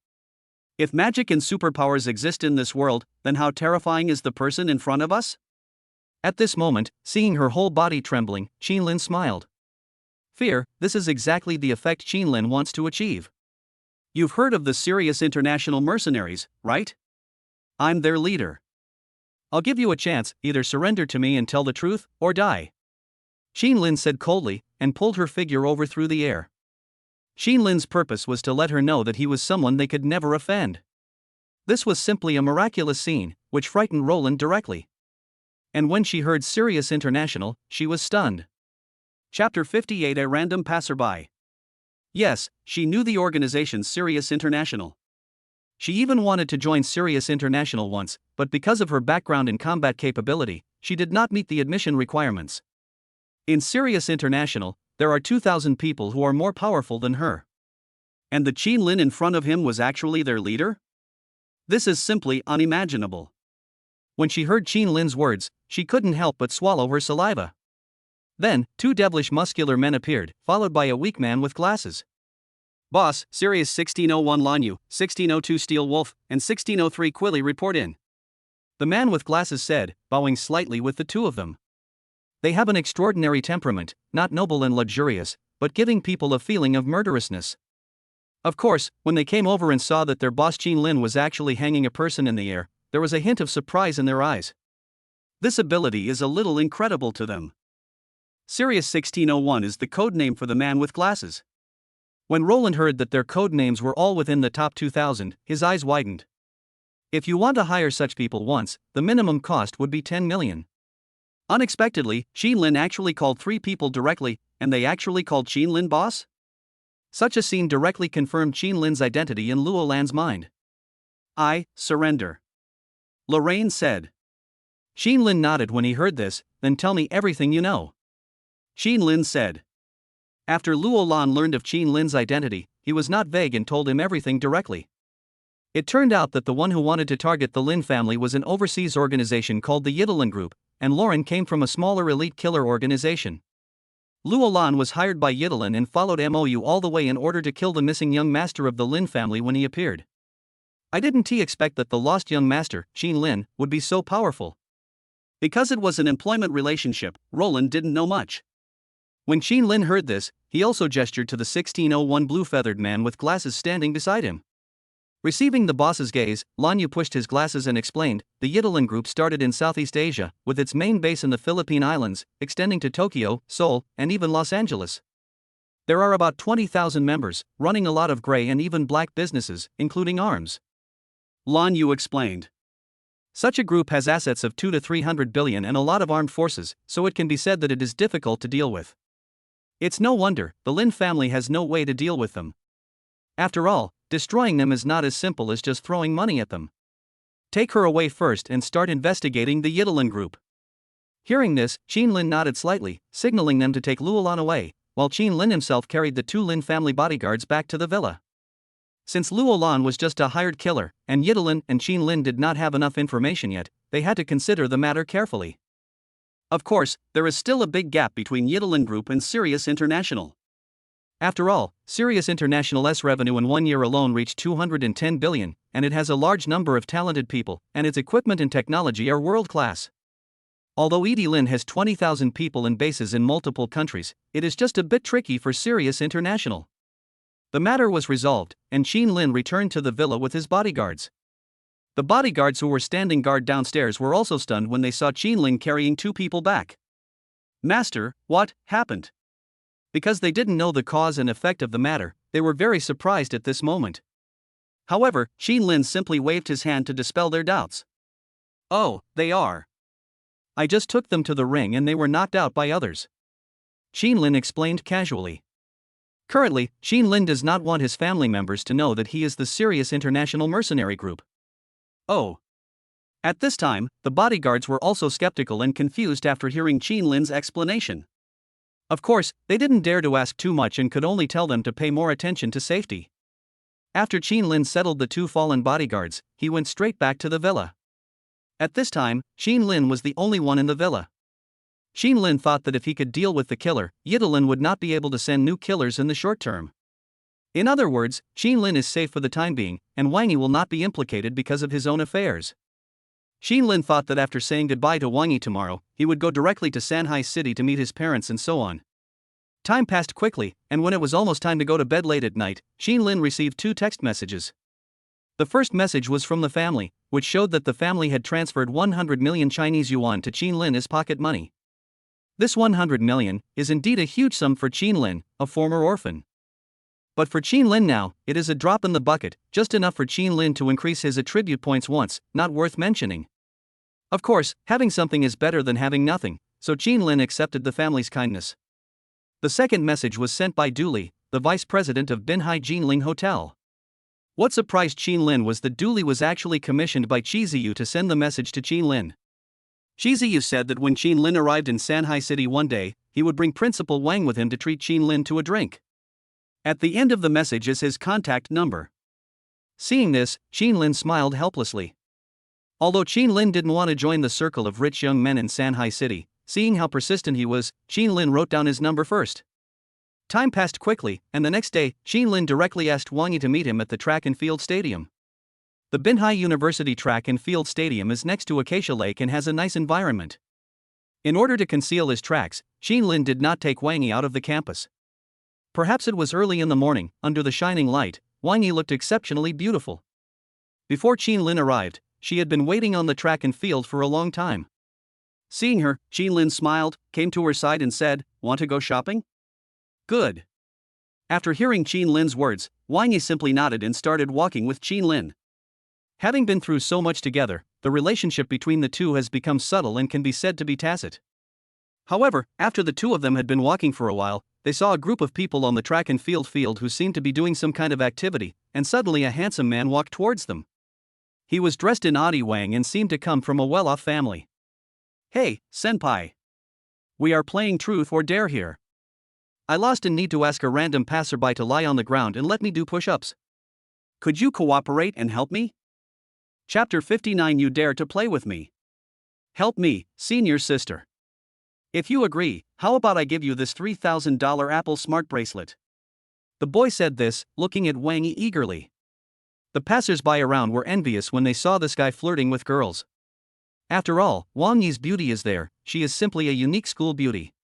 If magic and superpowers exist in this world, then how terrifying is the person in front of us? At this moment, seeing her whole body trembling, Qin Lin smiled. Fear, this is exactly the effect Qin Lin wants to achieve. You've heard of the Sirius International Mercenaries, right? I'm their leader. I'll give you a chance, either surrender to me and tell the truth, or die. Qin Lin said coldly, and pulled her figure over through the air. Qin Lin's purpose was to let her know that he was someone they could never offend. This was simply a miraculous scene, which frightened Roland directly. And when she heard Sirius International, she was stunned. Chapter 58 A Random Passerby. Yes, she knew the organization Sirius International. She even wanted to join Sirius International once, but because of her background in combat capability, she did not meet the admission requirements. In Sirius International, there are 2,000 people who are more powerful than her. And the Qin Lin in front of him was actually their leader? This is simply unimaginable. When she heard Qin Lin's words, she couldn't help but swallow her saliva. Then, 2 devilish muscular men appeared, followed by a weak man with glasses. Boss, Sirius 1601 Lanyu, 1602 Steel Wolf, and 1603 Quilly report in. The man with glasses said, bowing slightly with the 2 of them. They have an extraordinary temperament, not noble and luxurious, but giving people a feeling of murderousness. Of course, when they came over and saw that their boss Qin Lin was actually hanging a person in the air, there was a hint of surprise in their eyes. This ability is a little incredible to them. Sirius 1601 is the code name for the man with glasses. When Roland heard that their code names were all within the top 2,000, his eyes widened. If you want to hire such people once, the minimum cost would be 10 million. Unexpectedly, Lin actually called 3 people directly, and they actually called Lin boss? Such a scene directly confirmed Lin's identity in Luo Lan's mind. I surrender, Lorraine said. Lin nodded when he heard this. Then tell me everything you know, Lin said. After Luo Lan learned of Lin's identity, he was not vague and told him everything directly. It turned out that the one who wanted to target the Lin family was an overseas organization called the Yidelin Group, and Lauren came from a smaller elite killer organization. Luo Lan was hired by Yidelin and followed MOU all the way in order to kill the missing young master of the Lin family when he appeared. I didn't expect that the lost young master, Lin, would be so powerful. Because it was an employment relationship, Roland didn't know much. When Lin heard this, he also gestured to the 1601 blue-feathered man with glasses standing beside him. Receiving the boss's gaze, Lan Yu pushed his glasses and explained, the Yidelin Group started in Southeast Asia, with its main base in the Philippine Islands, extending to Tokyo, Seoul, and even Los Angeles. There are about 20,000 members, running a lot of gray and even black businesses, including arms. Lan Yu explained. Such a group has assets of 2 to 300 billion and a lot of armed forces, so it can be said that it is difficult to deal with. It's no wonder the Lin family has no way to deal with them. After all, destroying them is not as simple as just throwing money at them. Take her away first and start investigating the Yidelin Group. Hearing this, Lin nodded slightly, signaling them to take Luolan away, while Lin himself carried the 2 Lin family bodyguards back to the villa. Since Luolan was just a hired killer, and Yidelin and Lin did not have enough information yet, they had to consider the matter carefully. Of course, there is still a big gap between Yidelin Group and Sirius International. After all, Sirius International's revenue in 1 year alone reached 210 billion, and it has a large number of talented people, and its equipment and technology are world-class. Although Lin has 20,000 people and bases in multiple countries, it is just a bit tricky for Sirius International. The matter was resolved, and Lin returned to the villa with his bodyguards. The bodyguards who were standing guard downstairs were also stunned when they saw Lin carrying 2 people back. Master, what happened? Because they didn't know the cause and effect of the matter, they were very surprised at this moment. However, Lin simply waved his hand to dispel their doubts. Oh, they are. I just took them to the ring and they were knocked out by others, Lin explained casually. Currently, Lin does not want his family members to know that he is the Sirius International Mercenary Group. Oh. At this time, the bodyguards were also skeptical and confused after hearing Lin's explanation. Of course, they didn't dare to ask too much and could only tell them to pay more attention to safety. After Lin settled the 2 fallen bodyguards, he went straight back to the villa. At this time, Lin was the only one in the villa. Lin thought that if he could deal with the killer, Yidelin would not be able to send new killers in the short term. In other words, Lin is safe for the time being, and Wang Yi will not be implicated because of his own affairs. Lin thought that after saying goodbye to Wang Yi tomorrow, he would go directly to Sanhai City to meet his parents and so on. Time passed quickly, and when it was almost time to go to bed late at night, Lin received 2 text messages. The first message was from the family, which showed that the family had transferred 100 million Chinese yuan to Lin as pocket money. This 100 million is indeed a huge sum for Lin, a former orphan. But for Lin now, it is a drop in the bucket, just enough for Lin to increase his attribute points once, not worth mentioning. Of course, having something is better than having nothing, so Lin accepted the family's kindness. The second message was sent by Dooley, the vice president of Binhai Jinling Hotel. What surprised Lin was that Dooley was actually commissioned by Chiziyu to send the message to Lin. Chiziyu said that when Lin arrived in Sanhai City one day, he would bring Principal Wang with him to treat Lin to a drink. At the end of the message is his contact number. Seeing this, Lin smiled helplessly. Although Lin didn't want to join the circle of rich young men in Sanhai City, seeing how persistent he was, Lin wrote down his number first. Time passed quickly, and the next day, Lin directly asked Wang Yi to meet him at the track and field stadium. The Binhai University track and field stadium is next to Acacia Lake and has a nice environment. In order to conceal his tracks, Lin did not take Wang Yi out of the campus. Perhaps it was early in the morning, under the shining light, Wang Yi looked exceptionally beautiful. Before Lin arrived, she had been waiting on the track and field for a long time. Seeing her, Lin smiled, came to her side and said, "Want to go shopping?" "Good." After hearing Lin's words, Wang Yi simply nodded and started walking with Lin. Having been through so much together, the relationship between the two has become subtle and can be said to be tacit. However, after the two of them had been walking for a while, they saw a group of people on the track and field who seemed to be doing some kind of activity, and suddenly a handsome man walked towards them. He was dressed in Adi Wang and seemed to come from a well-off family. "Hey, senpai. We are playing truth or dare here. I lost and need to ask a random passerby to lie on the ground and let me do push-ups. Could you cooperate and help me? Chapter 59. You dare to play with me? Help me, senior sister. If you agree, how about I give you this $3,000 Apple Smart bracelet?" The boy said this, looking at Wang Yi eagerly. The passers-by around were envious when they saw this guy flirting with girls. After all, Wang Yi's beauty is there, she is simply a unique school beauty.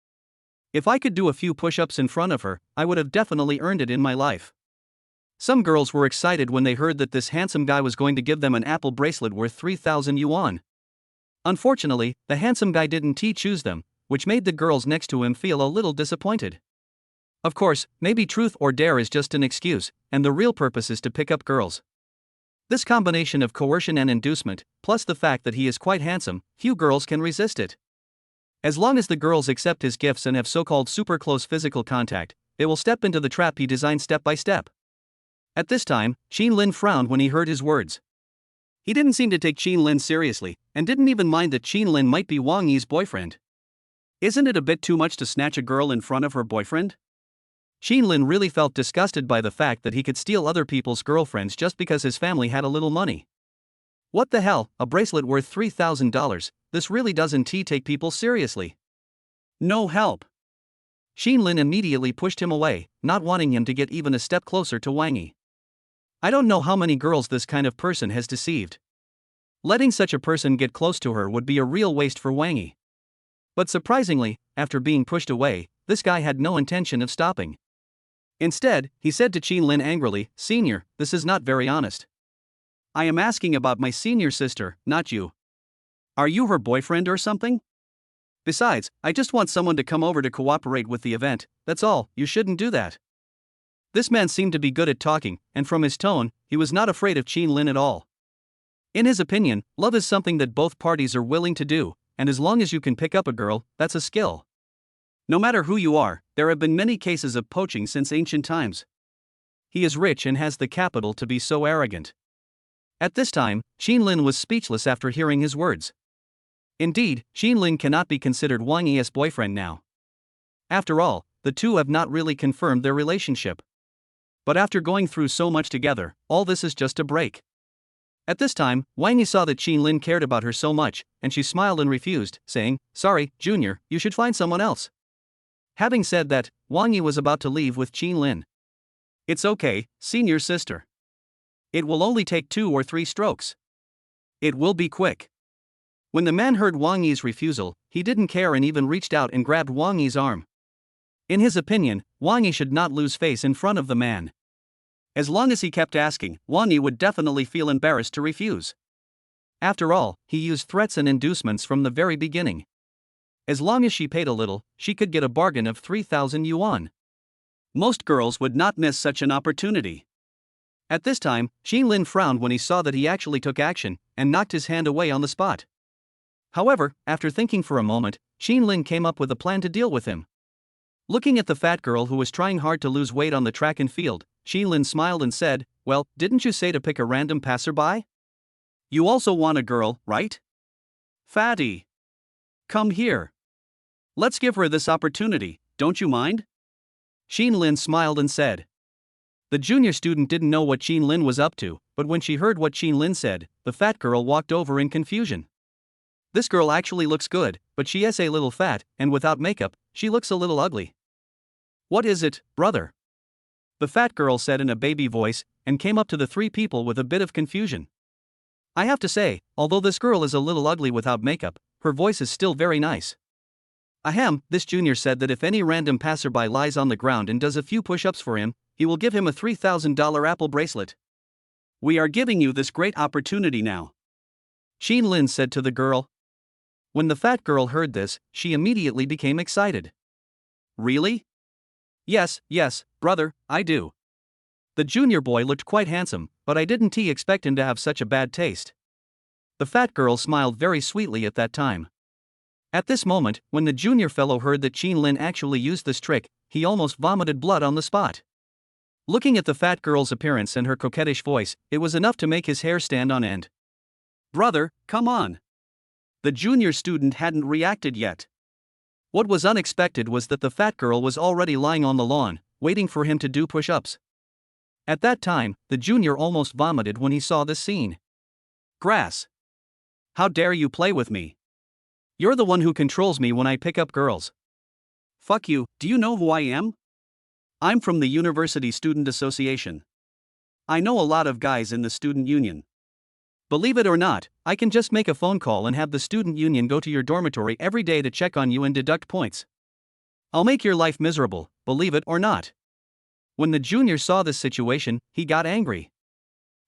If I could do a few push-ups in front of her, I would have definitely earned it in my life. Some girls were excited when they heard that this handsome guy was going to give them an Apple bracelet worth 3,000 yuan. Unfortunately, the handsome guy didn't choose them, which made the girls next to him feel a little disappointed. Of course, maybe truth or dare is just an excuse, and the real purpose is to pick up girls. This combination of coercion and inducement, plus the fact that he is quite handsome, few girls can resist it. As long as the girls accept his gifts and have so-called super close physical contact, they will step into the trap he designed step by step. At this time, Lin frowned when he heard his words. He didn't seem to take Lin seriously, and didn't even mind that Lin might be Wang Yi's boyfriend. Isn't it a bit too much to snatch a girl in front of her boyfriend? Lin really felt disgusted by the fact that he could steal other people's girlfriends just because his family had a little money. What the hell, a bracelet worth $3,000, this really doesn't take people seriously. No help. Lin immediately pushed him away, not wanting him to get even a step closer to Wang Yi. I don't know how many girls this kind of person has deceived. Letting such a person get close to her would be a real waste for Wang Yi. But surprisingly, after being pushed away, this guy had no intention of stopping. Instead, he said to Lin angrily, "Senior, this is not very honest. I am asking about my senior sister, not you. Are you her boyfriend or something? Besides, I just want someone to come over to cooperate with the event, that's all, you shouldn't do that." This man seemed to be good at talking, and from his tone, he was not afraid of Lin at all. In his opinion, love is something that both parties are willing to do, and as long as you can pick up a girl, that's a skill. No matter who you are, there have been many cases of poaching since ancient times. He is rich and has the capital to be so arrogant. At this time, Lin was speechless after hearing his words. Indeed, Lin cannot be considered Wang Yi's boyfriend now. After all, the two have not really confirmed their relationship. But after going through so much together, all this is just a break. At this time, Wang Yi saw that Lin cared about her so much, and she smiled and refused, saying, "Sorry, Junior, you should find someone else." Having said that, Wang Yi was about to leave with Lin. "It's okay, senior sister. It will only take 2 or 3 strokes. It will be quick." When the man heard Wang Yi's refusal, he didn't care and even reached out and grabbed Wang Yi's arm. In his opinion, Wang Yi should not lose face in front of the man. As long as he kept asking, Wang Yi would definitely feel embarrassed to refuse. After all, he used threats and inducements from the very beginning. As long as she paid a little, she could get a bargain of 3,000 yuan. Most girls would not miss such an opportunity. At this time, Lin frowned when he saw that he actually took action, and knocked his hand away on the spot. However, after thinking for a moment, Lin came up with a plan to deal with him. Looking at the fat girl who was trying hard to lose weight on the track and field, Lin smiled and said, "Well, didn't you say to pick a random passerby? You also want a girl, right? Fatty. Come here. Let's give her this opportunity, don't you mind?" Lin smiled and said. The junior student didn't know what Lin was up to, but when she heard what Lin said, the fat girl walked over in confusion. This girl actually looks good, but she is a little fat, and without makeup, she looks a little ugly. "What is it, brother?" The fat girl said in a baby voice, and came up to the 3 people with a bit of confusion. I have to say, although this girl is a little ugly without makeup, her voice is still very nice. Ahem, this junior said that if any random passerby lies on the ground and does a few push-ups for him, he will give him a $3,000 Apple bracelet. We are giving you this great opportunity now. Lin said to the girl. When the fat girl heard this, she immediately became excited. Really? Yes, brother, I do. The junior boy looked quite handsome, but I didn't expect him to have such a bad taste. The fat girl smiled very sweetly at that time. At this moment, when the junior fellow heard that Qin Lin actually used this trick, he almost vomited blood on the spot. Looking at the fat girl's appearance and her coquettish voice, it was enough to make his hair stand on end. Brother, come on. The junior student hadn't reacted yet. What was unexpected was that the fat girl was already lying on the lawn, waiting for him to do push-ups. At that time, the junior almost vomited when he saw this scene. Grass. How dare you play with me? You're the one who controls me when I pick up girls. Fuck you, do you know who I am? I'm from the University Student Association. I know a lot of guys in the student union. Believe it or not, I can just make a phone call and have the student union go to your dormitory every day to check on you and deduct points. I'll make your life miserable, believe it or not. When the junior saw this situation, he got angry.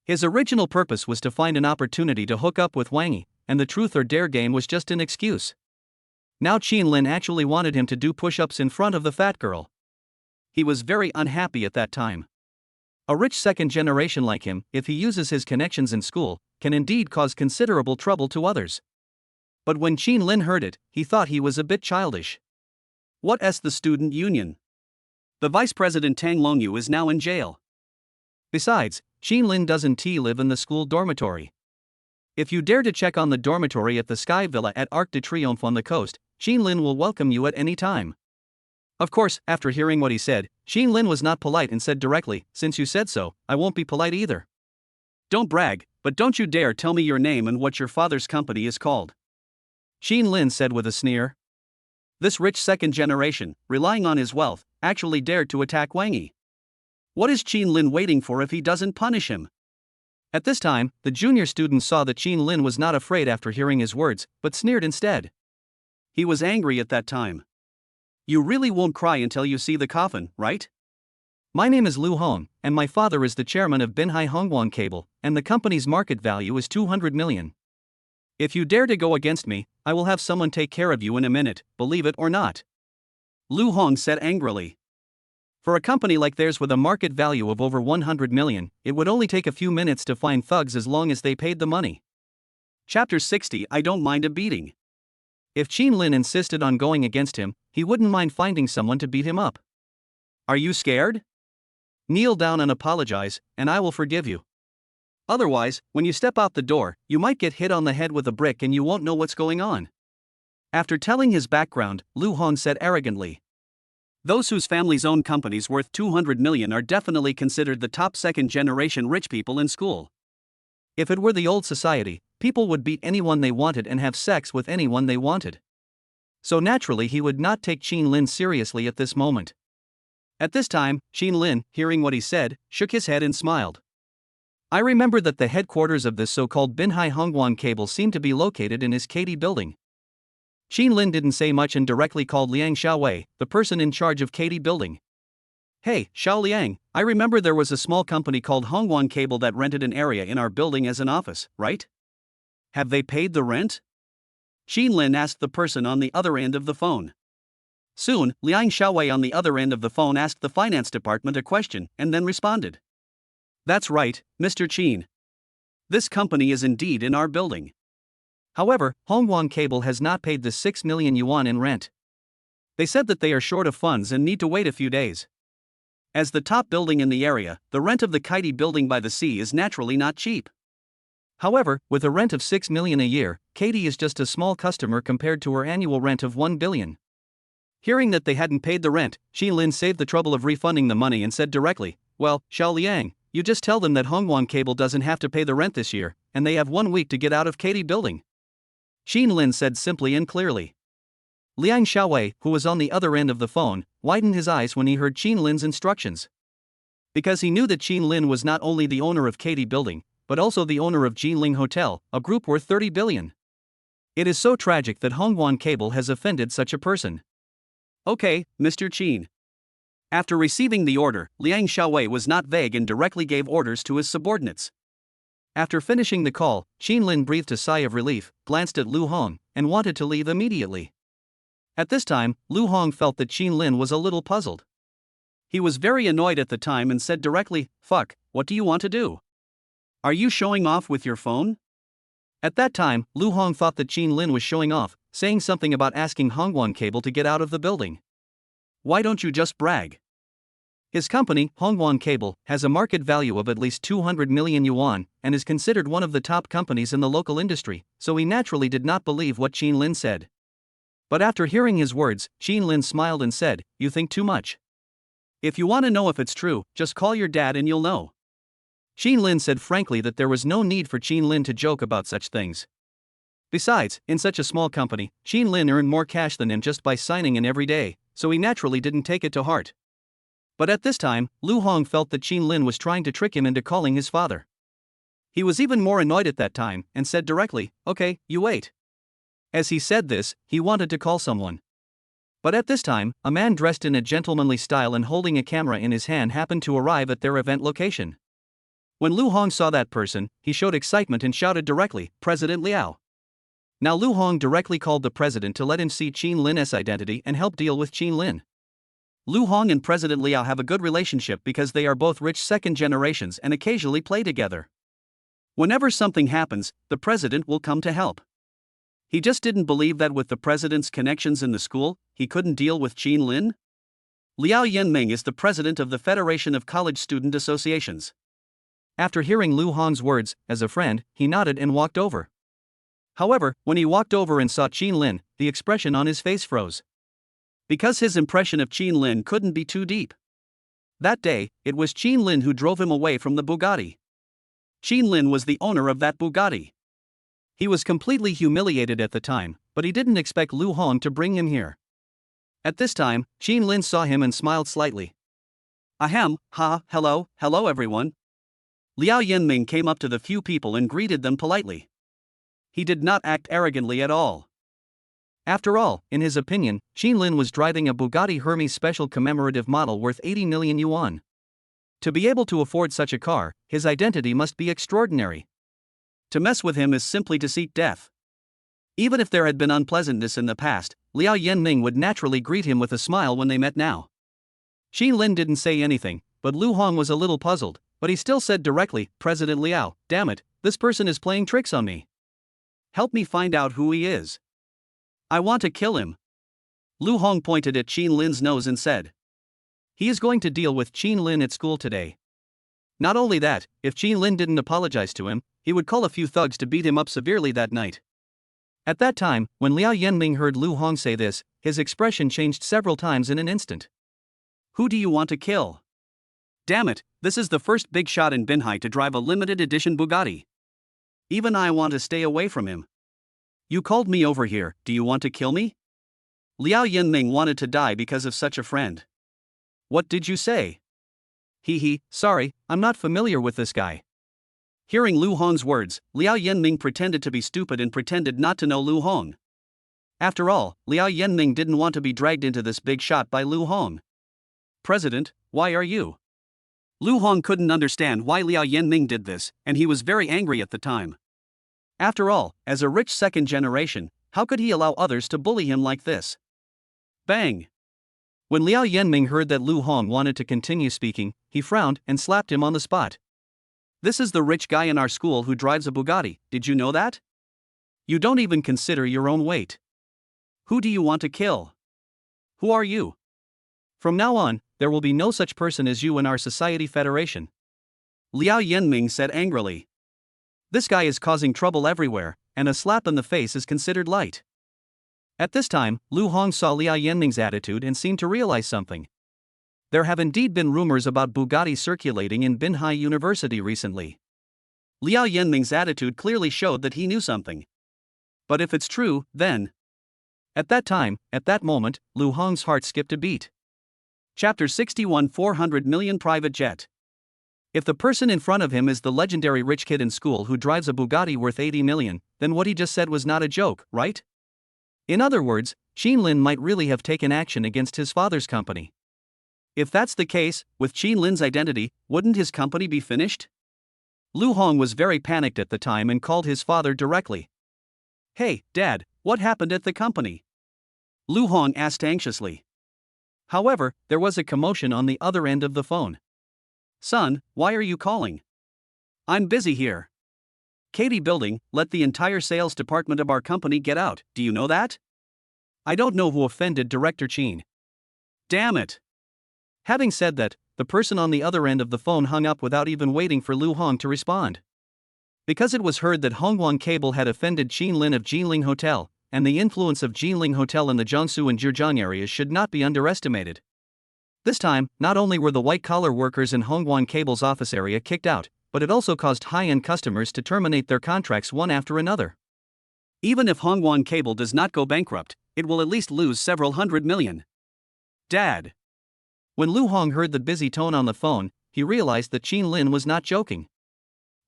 His original purpose was to find an opportunity to hook up with Wangi, and the truth or dare game was just an excuse. Now Qin Lin actually wanted him to do push-ups in front of the fat girl. He was very unhappy at that time. A rich second generation like him, if he uses his connections in school, can indeed cause considerable trouble to others. But when Qin Lin heard it, he thought he was a bit childish. What's the student union? The vice president Tang Longyu is now in jail. Besides, Qin Lin doesn't live in the school dormitory. If you dare to check on the dormitory at the Sky Villa at Arc de Triomphe on the coast, Qin Lin will welcome you at any time. Of course, after hearing what he said, Qin Lin was not polite and said directly, "Since you said so, I won't be polite either." Don't brag, but don't you dare tell me your name and what your father's company is called. Qin Lin said with a sneer. This rich second generation, relying on his wealth, actually dared to attack Wangi. What is Qin Lin waiting for if he doesn't punish him? At this time, the junior student saw that Qin Lin was not afraid after hearing his words, but sneered instead. He was angry at that time. You really won't cry until you see the coffin, right? My name is Lu Hong, and my father is the chairman of Binhai Hongguang Cable, and the company's market value is 200 million. If you dare to go against me, I will have someone take care of you in a minute, believe it or not. Lu Hong said angrily. For a company like theirs with a market value of over 100 million, it would only take a few minutes to find thugs as long as they paid the money. Chapter 60 I don't mind a beating. If Qin Lin insisted on going against him, he wouldn't mind finding someone to beat him up. Are you scared? Kneel down and apologize, and I will forgive you. Otherwise, when you step out the door, you might get hit on the head with a brick and you won't know what's going on. After telling his background, Lu Hong said arrogantly. Those whose families own companies worth 200 million are definitely considered the top second-generation rich people in school. If it were the old society, people would beat anyone they wanted and have sex with anyone they wanted. So naturally he would not take Qin Lin seriously at this moment. At this time, Qin Lin, hearing what he said, shook his head and smiled. I remember that the headquarters of this so-called Binhai Hongguang Cable seemed to be located in his Katy building. Qin Lin didn't say much and directly called Liang Xiaowei, the person in charge of Katy building. Hey, Xiao Liang, I remember there was a small company called Hongguang Cable that rented an area in our building as an office, right? Have they paid the rent? Qin Lin asked the person on the other end of the phone. Soon, Liang Xiaowei on the other end of the phone asked the finance department a question and then responded. That's right, Mr. Qin. This company is indeed in our building. However, Hongguang Cable has not paid the 6 million yuan in rent. They said that they are short of funds and need to wait a few days. As the top building in the area, the rent of the Katy building by the sea is naturally not cheap. However, with a rent of 6 million a year, Katy is just a small customer compared to her annual rent of 1 billion. Hearing that they hadn't paid the rent, Qin Lin saved the trouble of refunding the money and said directly, well, Xiao Liang, you just tell them that Hongguang Cable doesn't have to pay the rent this year, and they have 1 week to get out of Katy building. Qin Lin said simply and clearly. Liang Xiaowei, who was on the other end of the phone, widened his eyes when he heard Qin Lin's instructions. Because he knew that Qin Lin was not only the owner of Katy building, but also the owner of Jinling Hotel, a group worth 30 billion. It is so tragic that Hongguang Cable has offended such a person. Okay, Mr. Qin. After receiving the order, Liang Xiaowei was not vague and directly gave orders to his subordinates. After finishing the call, Lin breathed a sigh of relief, glanced at Lu Hong, and wanted to leave immediately. At this time, Lu Hong felt that Lin was a little puzzled. He was very annoyed at the time and said directly, "Fuck, what do you want to do? Are you showing off with your phone?" At that time, Lu Hong thought that Lin was showing off, saying something about asking Hongguan Cable to get out of the building. "Why don't you just brag?" His company, Hongguan Cable, has a market value of at least 200 million yuan and is considered one of the top companies in the local industry, so he naturally did not believe what Lin said. But after hearing his words, Lin smiled and said, "You think too much. If you want to know if it's true, just call your dad and you'll know." Lin said frankly that there was no need for Lin to joke about such things. Besides, in such a small company, Lin earned more cash than him just by signing in every day, so he naturally didn't take it to heart. But at this time, Lu Hong felt that Lin was trying to trick him into calling his father. He was even more annoyed at that time and said directly, "Okay, you wait." As he said this, he wanted to call someone. But at this time, a man dressed in a gentlemanly style and holding a camera in his hand happened to arrive at their event location. When Lu Hong saw that person, he showed excitement and shouted directly, "President Liao." Now Lu Hong directly called the president to let him see Lin's identity and help deal with Lin. Lu Hong and President Liao have a good relationship because they are both rich second generations and occasionally play together. Whenever something happens, the president will come to help. He just didn't believe that with the president's connections in the school, he couldn't deal with Lin. Liao Yanming is the president of the Federation of College Student Associations. After hearing Lu Hong's words, as a friend, he nodded and walked over. However, when he walked over and saw Lin, the expression on his face froze. Because his impression of Lin couldn't be too deep. That day, it was Lin who drove him away from the Bugatti. Lin was the owner of that Bugatti. He was completely humiliated at the time, but he didn't expect Lu Hong to bring him here. At this time, Lin saw him and smiled slightly. "Ahem, hello everyone." Liao Yanming came up to the few people and greeted them politely. He did not act arrogantly at all. After all, in his opinion, Lin was driving a Bugatti Hermes special commemorative model worth 80 million yuan. To be able to afford such a car, his identity must be extraordinary. To mess with him is simply to seek death. Even if there had been unpleasantness in the past, Liao Yanming would naturally greet him with a smile when they met now. Lin didn't say anything, but Lu Hong was a little puzzled, but he still said directly, "President Liao, damn it, this person is playing tricks on me. Help me find out who he is. I want to kill him." Lu Hong pointed at Lin's nose and said, "He is going to deal with Lin at school today." Not only that, if Lin didn't apologize to him, he would call a few thugs to beat him up severely that night. At that time, when Liao Yanming heard Lu Hong say this, his expression changed several times in an instant. "Who do you want to kill? Damn it, this is the first big shot in Binhai to drive a limited edition Bugatti. Even I want to stay away from him. You called me over here, do you want to kill me?" Liao Yanming wanted to die because of such a friend. "What did you say?" Sorry, I'm not familiar with this guy." Hearing Lu Hong's words, Liao Yanming pretended to be stupid and pretended not to know Lu Hong. After all, Liao Yanming didn't want to be dragged into this big shot by Lu Hong. "President, why are you?" Lu Hong couldn't understand why Liao Yanming did this, and he was very angry at the time. After all, as a rich second generation, how could he allow others to bully him like this? Bang! When Liao Yanming heard that Lu Hong wanted to continue speaking, he frowned and slapped him on the spot. "This is the rich guy in our school who drives a Bugatti, did you know that? You don't even consider your own weight. Who do you want to kill? Who are you? From now on, there will be no such person as you in our society federation," Liao Yanming said angrily. This guy is causing trouble everywhere, and a slap in the face is considered light. At this time, Lu Hong saw Liao Yanming's attitude and seemed to realize something. There have indeed been rumors about Bugatti circulating in Binhai University recently. Liao Yanming's attitude clearly showed that he knew something. But if it's true, then... At that moment, Lu Hong's heart skipped a beat. Chapter 61 400 million private jet. If the person in front of him is the legendary rich kid in school who drives a Bugatti worth 80 million, then what he just said was not a joke, right? In other words, Lin might really have taken action against his father's company. If that's the case, with Lin's identity, wouldn't his company be finished? Lu Hong was very panicked at the time and called his father directly. "Hey, Dad, what happened at the company?" Lu Hong asked anxiously. However, there was a commotion on the other end of the phone. "Son, why are you calling?" "I'm busy here. Katie Building let the entire sales department of our company get out, do you know that?" "I don't know who offended Director Chin." "Damn it." Having said that, the person on the other end of the phone hung up without even waiting for Lu Hong to respond. Because it was heard that Hongguang Cable had offended Qin Lin of Jinling Hotel, and the influence of Jinling Hotel in the Jiangsu and Zhejiang areas should not be underestimated. This time, not only were the white-collar workers in Hongguang Cable's office area kicked out, but it also caused high-end customers to terminate their contracts one after another. Even if Hongguang Cable does not go bankrupt, it will at least lose several hundred million. "Dad." When Lu Hong heard the busy tone on the phone, he realized that Qin Lin was not joking.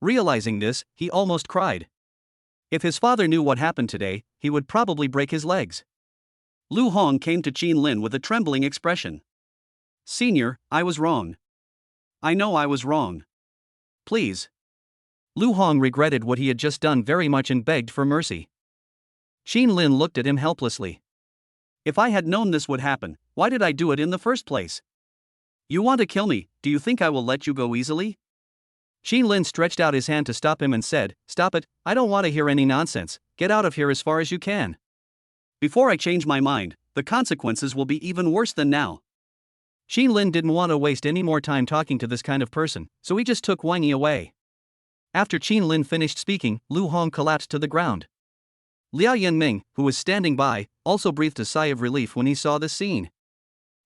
Realizing this, he almost cried. If his father knew what happened today, he would probably break his legs. Lu Hong came to Qin Lin with a trembling expression. "Senior, I was wrong. I know I was wrong. Please." Lu Hong regretted what he had just done very much and begged for mercy. Qin Lin looked at him helplessly. "If I had known this would happen, why did I do it in the first place? You want to kill me, do you think I will let you go easily?" Qin Lin stretched out his hand to stop him and said, "Stop it, I don't want to hear any nonsense, get out of here as far as you can. Before I change my mind, the consequences will be even worse than now." Qin Lin didn't want to waste any more time talking to this kind of person, so he just took Wang Yi away. After Qin Lin finished speaking, Lu Hong collapsed to the ground. Liao Yanming, who was standing by, also breathed a sigh of relief when he saw this scene.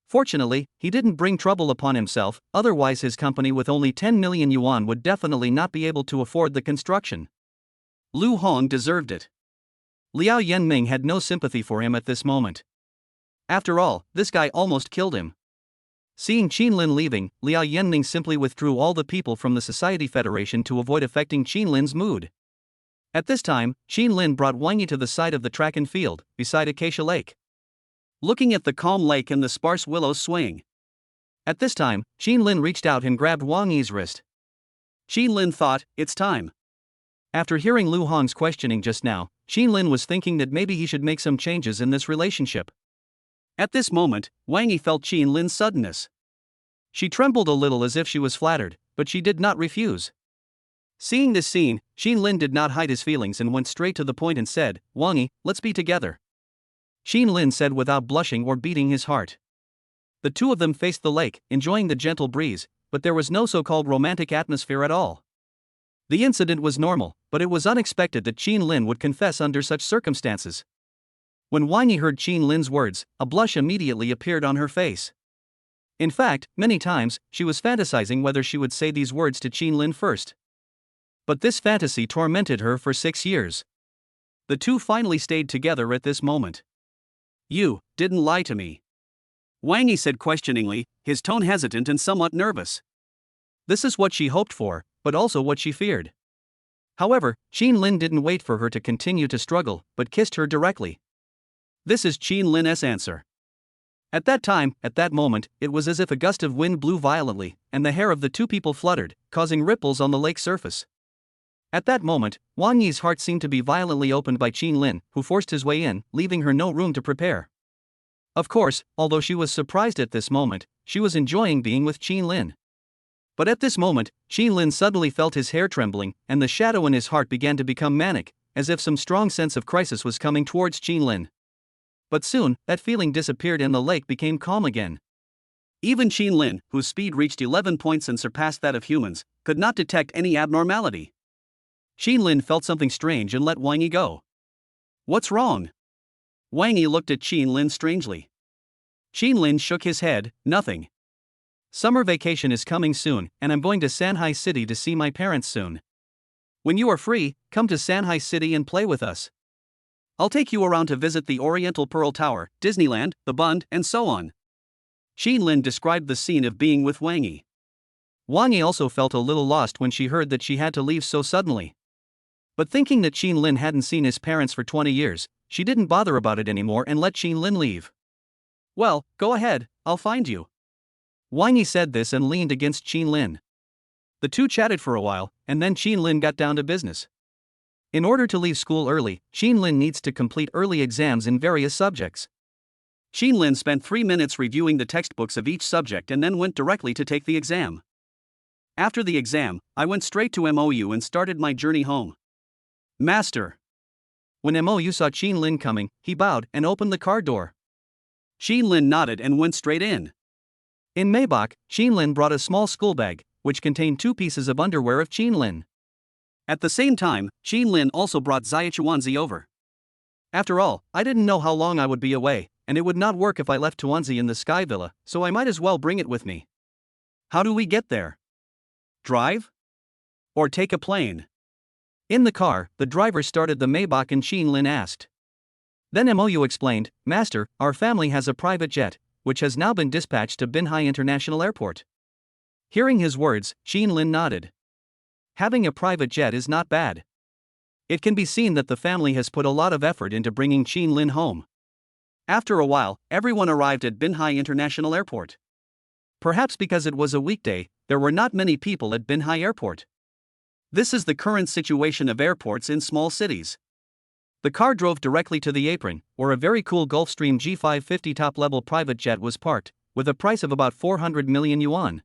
Fortunately, he didn't bring trouble upon himself, otherwise his company with only 10 million yuan would definitely not be able to afford the construction. Lu Hong deserved it. Liao Yanming had no sympathy for him at this moment. After all, this guy almost killed him. Seeing Qin Lin leaving, Liao Yanming simply withdrew all the people from the Society Federation to avoid affecting Qin Lin's mood. At this time, Qin Lin brought Wang Yi to the side of the track and field, beside Acacia Lake. Looking at the calm lake and the sparse willows swaying. At this time, Qin Lin reached out and grabbed Wang Yi's wrist. Qin Lin thought, it's time. After hearing Lu Hong's questioning just now, Qin Lin was thinking that maybe he should make some changes in this relationship. At this moment, Wang Yi felt Qin Lin's suddenness. She trembled a little as if she was flattered, but she did not refuse. Seeing this scene, Qin Lin did not hide his feelings and went straight to the point and said, "Wang Yi, let's be together." Qin Lin said without blushing or beating his heart. The two of them faced the lake, enjoying the gentle breeze, but there was no so-called romantic atmosphere at all. The incident was normal, but it was unexpected that Qin Lin would confess under such circumstances. When Wang Yi heard Qin Lin's words, a blush immediately appeared on her face. In fact, many times, she was fantasizing whether she would say these words to Qin Lin first. But this fantasy tormented her for 6 years. The two finally stayed together at this moment. "You didn't lie to me," Wang Yi said questioningly, his tone hesitant and somewhat nervous. This is what she hoped for, but also what she feared. However, Qin Lin didn't wait for her to continue to struggle, but kissed her directly. This is Qin Lin's answer. At that time, at that moment, it was as if a gust of wind blew violently, and the hair of the two people fluttered, causing ripples on the lake surface. At that moment, Wang Yi's heart seemed to be violently opened by Qin Lin, who forced his way in, leaving her no room to prepare. Of course, although she was surprised at this moment, she was enjoying being with Qin Lin. But at this moment, Qin Lin suddenly felt his hair trembling, and the shadow in his heart began to become manic, as if some strong sense of crisis was coming towards Qin Lin. But soon, that feeling disappeared and the lake became calm again. Even Qin Lin, whose speed reached 11 points and surpassed that of humans, could not detect any abnormality. Qin Lin felt something strange and let Wang Yi go. "What's wrong?" Wang Yi looked at Qin Lin strangely. Qin Lin shook his head, "Nothing. Summer vacation is coming soon, and I'm going to Sanhai City to see my parents soon. When you are free, come to Sanhai City and play with us. I'll take you around to visit the Oriental Pearl Tower, Disneyland, the Bund, and so on." Qin Lin described the scene of being with Wang Yi. Wang Yi also felt a little lost when she heard that she had to leave so suddenly. But thinking that Qin Lin hadn't seen his parents for 20 years, she didn't bother about it anymore and let Qin Lin leave. "Well, go ahead, I'll find you." Wang Yi said this and leaned against Qin Lin. The two chatted for a while, and then Lin got down to business. In order to leave school early, Lin needs to complete early exams in various subjects. Lin spent 3 minutes reviewing the textbooks of each subject and then went directly to take the exam. After the exam, I went straight to MOU and started my journey home. Master. When MOU saw Lin coming, he bowed and opened the car door. Lin nodded and went straight in. In Maybach, Lin brought a small school bag, which contained 2 pieces of underwear of Lin. At the same time, Lin also brought Xuanzi over. After all, I didn't know how long I would be away, and it would not work if I left Tuanzi in the Sky Villa, so I might as well bring it with me. How do we get there? Drive? Or take a plane? In the car, the driver started the Maybach and Lin asked. Then MOU explained, Master, our family has a private jet, which has now been dispatched to Binhai International Airport. Hearing his words, Lin nodded. Having a private jet is not bad. It can be seen that the family has put a lot of effort into bringing Lin home. After a while, everyone arrived at Binhai International Airport. Perhaps because it was a weekday, there were not many people at Binhai Airport. This is the current situation of airports in small cities. The car drove directly to the apron, where a very cool Gulfstream G550 top-level private jet was parked, with a price of about 400 million yuan.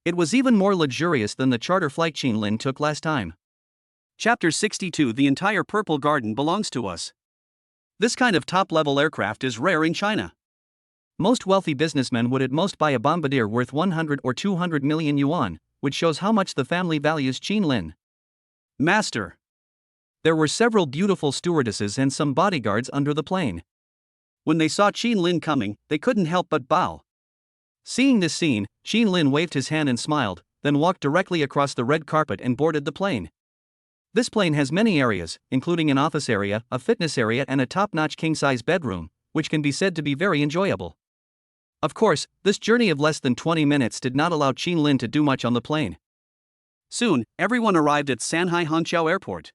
It was even more luxurious than the charter flight Lin took last time. Chapter 62. The entire Purple Garden belongs to us. This kind of top-level aircraft is rare in China. Most wealthy businessmen would at most buy a bombardier worth 100 or 200 million yuan, which shows how much the family values Lin. Master. There were several beautiful stewardesses and some bodyguards under the plane. When they saw Lin coming, they couldn't help but bow. Seeing this scene, Lin waved his hand and smiled, then walked directly across the red carpet and boarded the plane. This plane has many areas, including an office area, a fitness area and a top-notch king-size bedroom, which can be said to be very enjoyable. Of course, this journey of less than 20 minutes did not allow Lin to do much on the plane. Soon, everyone arrived at Shanghai Hangzhou Airport.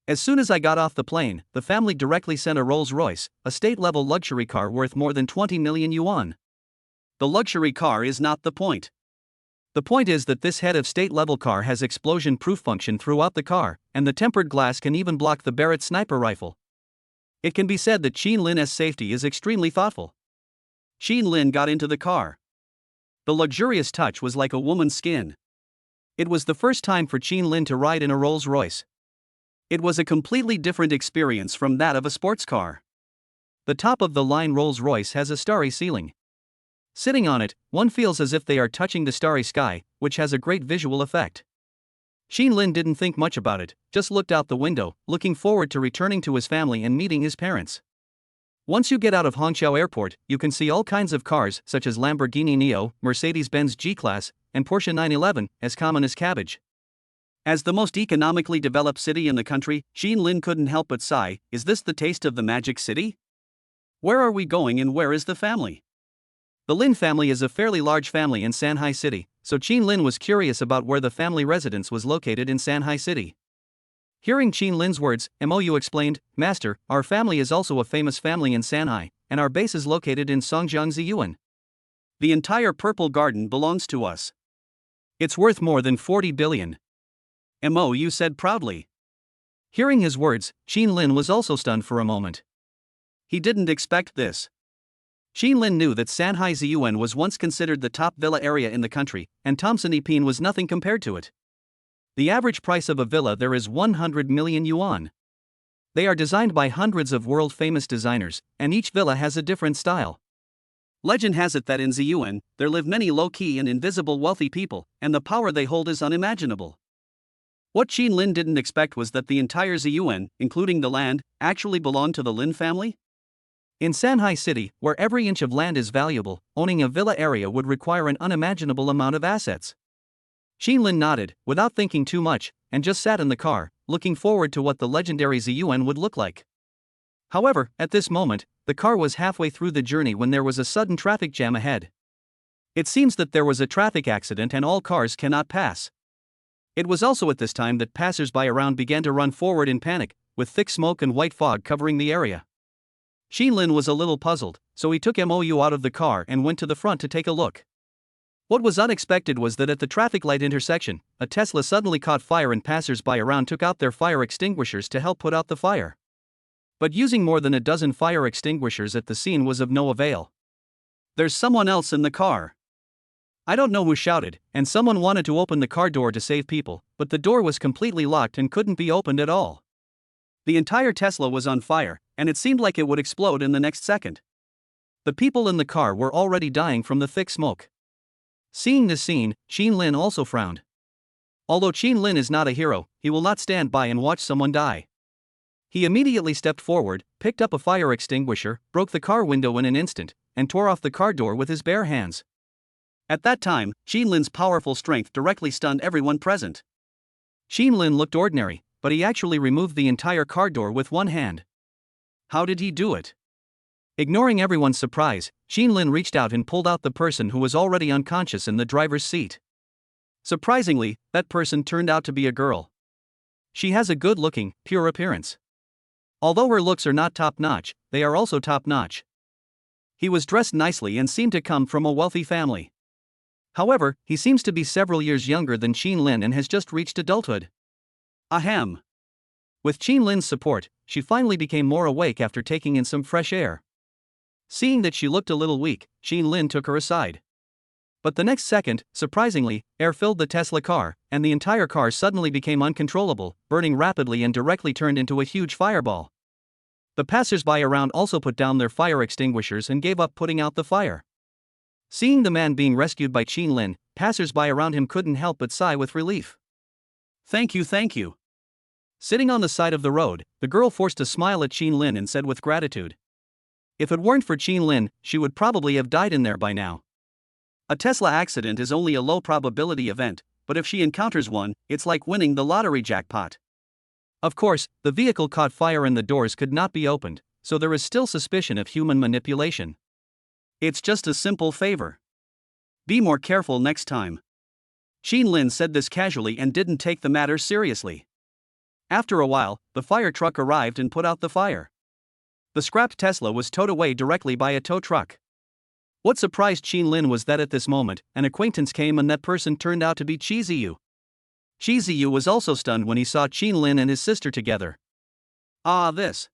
As soon as I got off the plane, the family directly sent a Rolls-Royce, a state-level luxury car worth more than 20 million yuan. The luxury car is not the point. The point is that this head of state-level car has explosion-proof function throughout the car, and the tempered glass can even block the Barrett sniper rifle. It can be said that Lin's safety is extremely thoughtful. Lin got into the car. The luxurious touch was like a woman's skin. It was the first time for Lin to ride in a Rolls-Royce. It was a completely different experience from that of a sports car. The top-of-the-line Rolls-Royce has a starry ceiling. Sitting on it, one feels as if they are touching the starry sky, which has a great visual effect. Lin didn't think much about it, just looked out the window, looking forward to returning to his family and meeting his parents. Once you get out of Hangzhou Airport, you can see all kinds of cars such as Lamborghini Neo, Mercedes-Benz G-Class, and Porsche 911, as common as cabbage. As the most economically developed city in the country, Lin couldn't help but sigh, is this the taste of the magic city? Where are we going and where is the family? The Lin family is a fairly large family in Shanghai City, so Lin was curious about where the family residence was located in Shanghai City. Hearing Lin's words, MOU explained, Master, our family is also a famous family in Shanghai, and our base is located in Songjiang Ziyuan. The entire Purple Garden belongs to us. It's worth more than 40 billion. MOU said proudly. Hearing his words, Lin was also stunned for a moment. He didn't expect this. Lin knew that Shanghai Ziyuan was once considered the top villa area in the country, and Thompson Epine was nothing compared to it. The average price of a villa there is 100 million yuan. They are designed by hundreds of world-famous designers, and each villa has a different style. Legend has it that in Ziyuan, there live many low-key and invisible wealthy people, and the power they hold is unimaginable. What Lin didn't expect was that the entire Ziyuan, including the land, actually belonged to the Lin family. In Shanghai City, where every inch of land is valuable, owning a villa area would require an unimaginable amount of assets. Lin nodded, without thinking too much, and just sat in the car, looking forward to what the legendary Ziyuan would look like. However, at this moment, the car was halfway through the journey when there was a sudden traffic jam ahead. It seems that there was a traffic accident and all cars cannot pass. It was also at this time that passers-by around began to run forward in panic, with thick smoke and white fog covering the area. Lin was a little puzzled, so he took MOU out of the car and went to the front to take a look. What was unexpected was that at the traffic light intersection, a Tesla suddenly caught fire and passers-by around took out their fire extinguishers to help put out the fire. But using more than a dozen fire extinguishers at the scene was of no avail. There's someone else in the car. I don't know who shouted, and someone wanted to open the car door to save people, but the door was completely locked and couldn't be opened at all. The entire Tesla was on fire, and it seemed like it would explode in the next second. The people in the car were already dying from the thick smoke. Seeing this scene, Qin Lin also frowned. Although Qin Lin is not a hero, he will not stand by and watch someone die. He immediately stepped forward, picked up a fire extinguisher, broke the car window in an instant, and tore off the car door with his bare hands. At that time, Qin Lin's powerful strength directly stunned everyone present. Qin Lin looked ordinary, but he actually removed the entire car door with one hand. How did he do it? Ignoring everyone's surprise, Qin Lin reached out and pulled out the person who was already unconscious in the driver's seat. Surprisingly, that person turned out to be a girl. She has a good-looking, pure appearance. Although her looks are not top-notch, they are also top-notch. He was dressed nicely and seemed to come from a wealthy family. However, he seems to be several years younger than Qin Lin and has just reached adulthood. Ahem. With Qin Lin's support, she finally became more awake after taking in some fresh air. Seeing that she looked a little weak, Qin Lin took her aside. But the next second, surprisingly, air filled the Tesla car, and the entire car suddenly became uncontrollable, burning rapidly and directly turned into a huge fireball. The passers-by around also put down their fire extinguishers and gave up putting out the fire. Seeing the man being rescued by Qin Lin, passers-by around him couldn't help but sigh with relief. Thank you, thank you. Sitting on the side of the road, the girl forced a smile at Qin Lin and said with gratitude, "If it weren't for Qin Lin, she would probably have died in there by now." A Tesla accident is only a low probability event, but if she encounters one, it's like winning the lottery jackpot. Of course, the vehicle caught fire and the doors could not be opened, so there is still suspicion of human manipulation. It's just a simple favor. Be more careful next time. Qin Lin said this casually and didn't take the matter seriously. After a while, the fire truck arrived and put out the fire. The scrapped Tesla was towed away directly by a tow truck. What surprised Qin Lin was that at this moment, an acquaintance came and that person turned out to be Qi Ziyu. Qi Ziyu was also stunned when he saw Qin Lin and his sister together. Ah, this.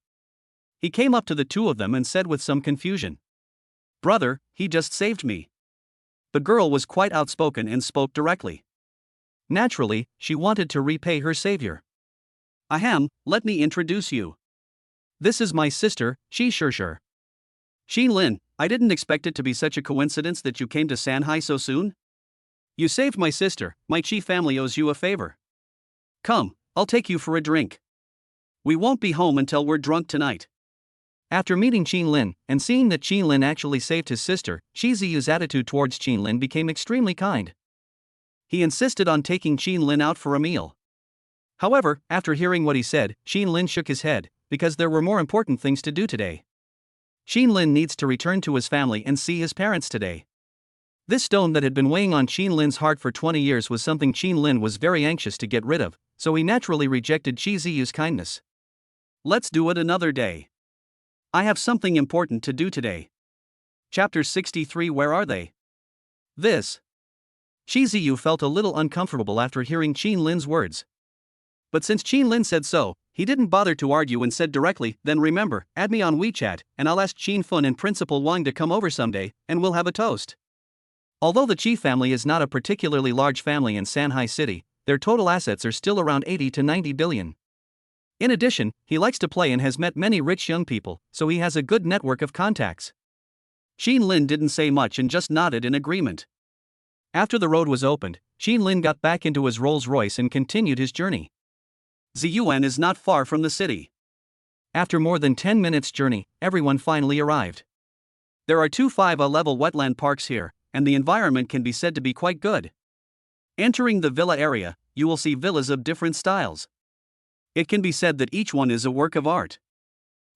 He came up to the two of them and said with some confusion, "Brother, he just saved me." The girl was quite outspoken and spoke directly. Naturally, she wanted to repay her savior. Ahem, let me introduce you. This is my sister, Qi Shishir. Qin Lin, I didn't expect it to be such a coincidence that you came to Shanghai so soon. You saved my sister, my Qi family owes you a favor. Come, I'll take you for a drink. We won't be home until we're drunk tonight. After meeting Qin Lin, and seeing that Qin Lin actually saved his sister, Qi Ziyu's attitude towards Qin Lin became extremely kind. He insisted on taking Qin Lin out for a meal. However, after hearing what he said, Qin Lin shook his head, because there were more important things to do today. Qin Lin needs to return to his family and see his parents today. This stone that had been weighing on Qin Lin's heart for 20 years was something Qin Lin was very anxious to get rid of, so he naturally rejected Qi Ziyu's kindness. Let's do it another day. I have something important to do today. Chapter 63. Where are they? This. Qi Ziyu felt a little uncomfortable after hearing Qin Lin's words. But since Qin Lin said so, he didn't bother to argue and said directly, "Then remember, add me on WeChat, and I'll ask Qin Fun and Principal Wang to come over someday, and we'll have a toast." Although the Qi family is not a particularly large family in Shanghai City, their total assets are still around 80 to 90 billion. In addition, he likes to play and has met many rich young people, so he has a good network of contacts. Qin Lin didn't say much and just nodded in agreement. After the road was opened, Qin Lin got back into his Rolls-Royce and continued his journey. Ziyuan is not far from the city. After more than 10 minutes journey, everyone finally arrived. There are 2 5A-level wetland parks here, and the environment can be said to be quite good. Entering the villa area, you will see villas of different styles. It can be said that each one is a work of art.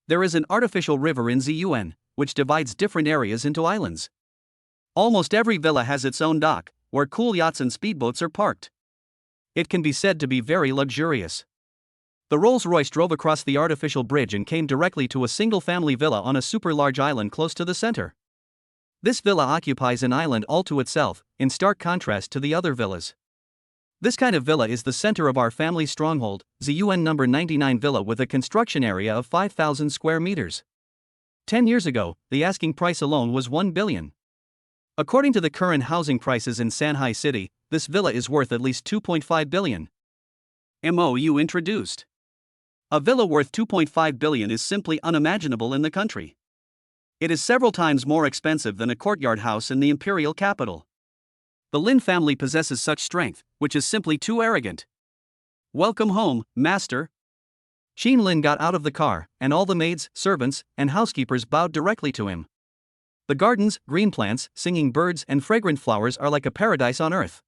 There is an artificial river in Ziyuan, which divides different areas into islands. Almost every villa has its own dock, where cool yachts and speedboats are parked. It can be said to be very luxurious. The Rolls-Royce drove across the artificial bridge and came directly to a single-family villa on a super-large island close to the center. This villa occupies an island all to itself, in stark contrast to the other villas. This kind of villa is the center of our family stronghold, the UN number 99 villa with a construction area of 5,000 square meters. 10 years ago, the asking price alone was 1 billion. According to the current housing prices in Shanghai City, this villa is worth at least 2.5 billion. MOU introduced. A villa worth 2.5 billion is simply unimaginable in the country. It is several times more expensive than a courtyard house in the imperial capital. The Lin family possesses such strength, which is simply too arrogant. Welcome home, master. Qin Lin got out of the car, and all the maids, servants, and housekeepers bowed directly to him. The gardens, green plants, singing birds, and fragrant flowers are like a paradise on earth.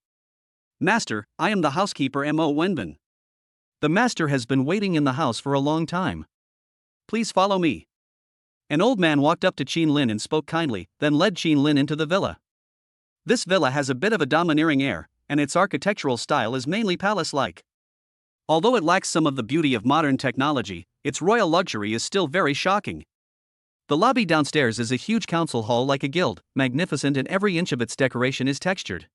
Master, I am the housekeeper Mo Wenbin. The master has been waiting in the house for a long time. Please follow me. An old man walked up to Qin Lin and spoke kindly, then led Qin Lin into the villa. This villa has a bit of a domineering air, and its architectural style is mainly palace-like. Although it lacks some of the beauty of modern technology, its royal luxury is still very shocking. The lobby downstairs is a huge council hall like a guild, magnificent, and every inch of its decoration is textured.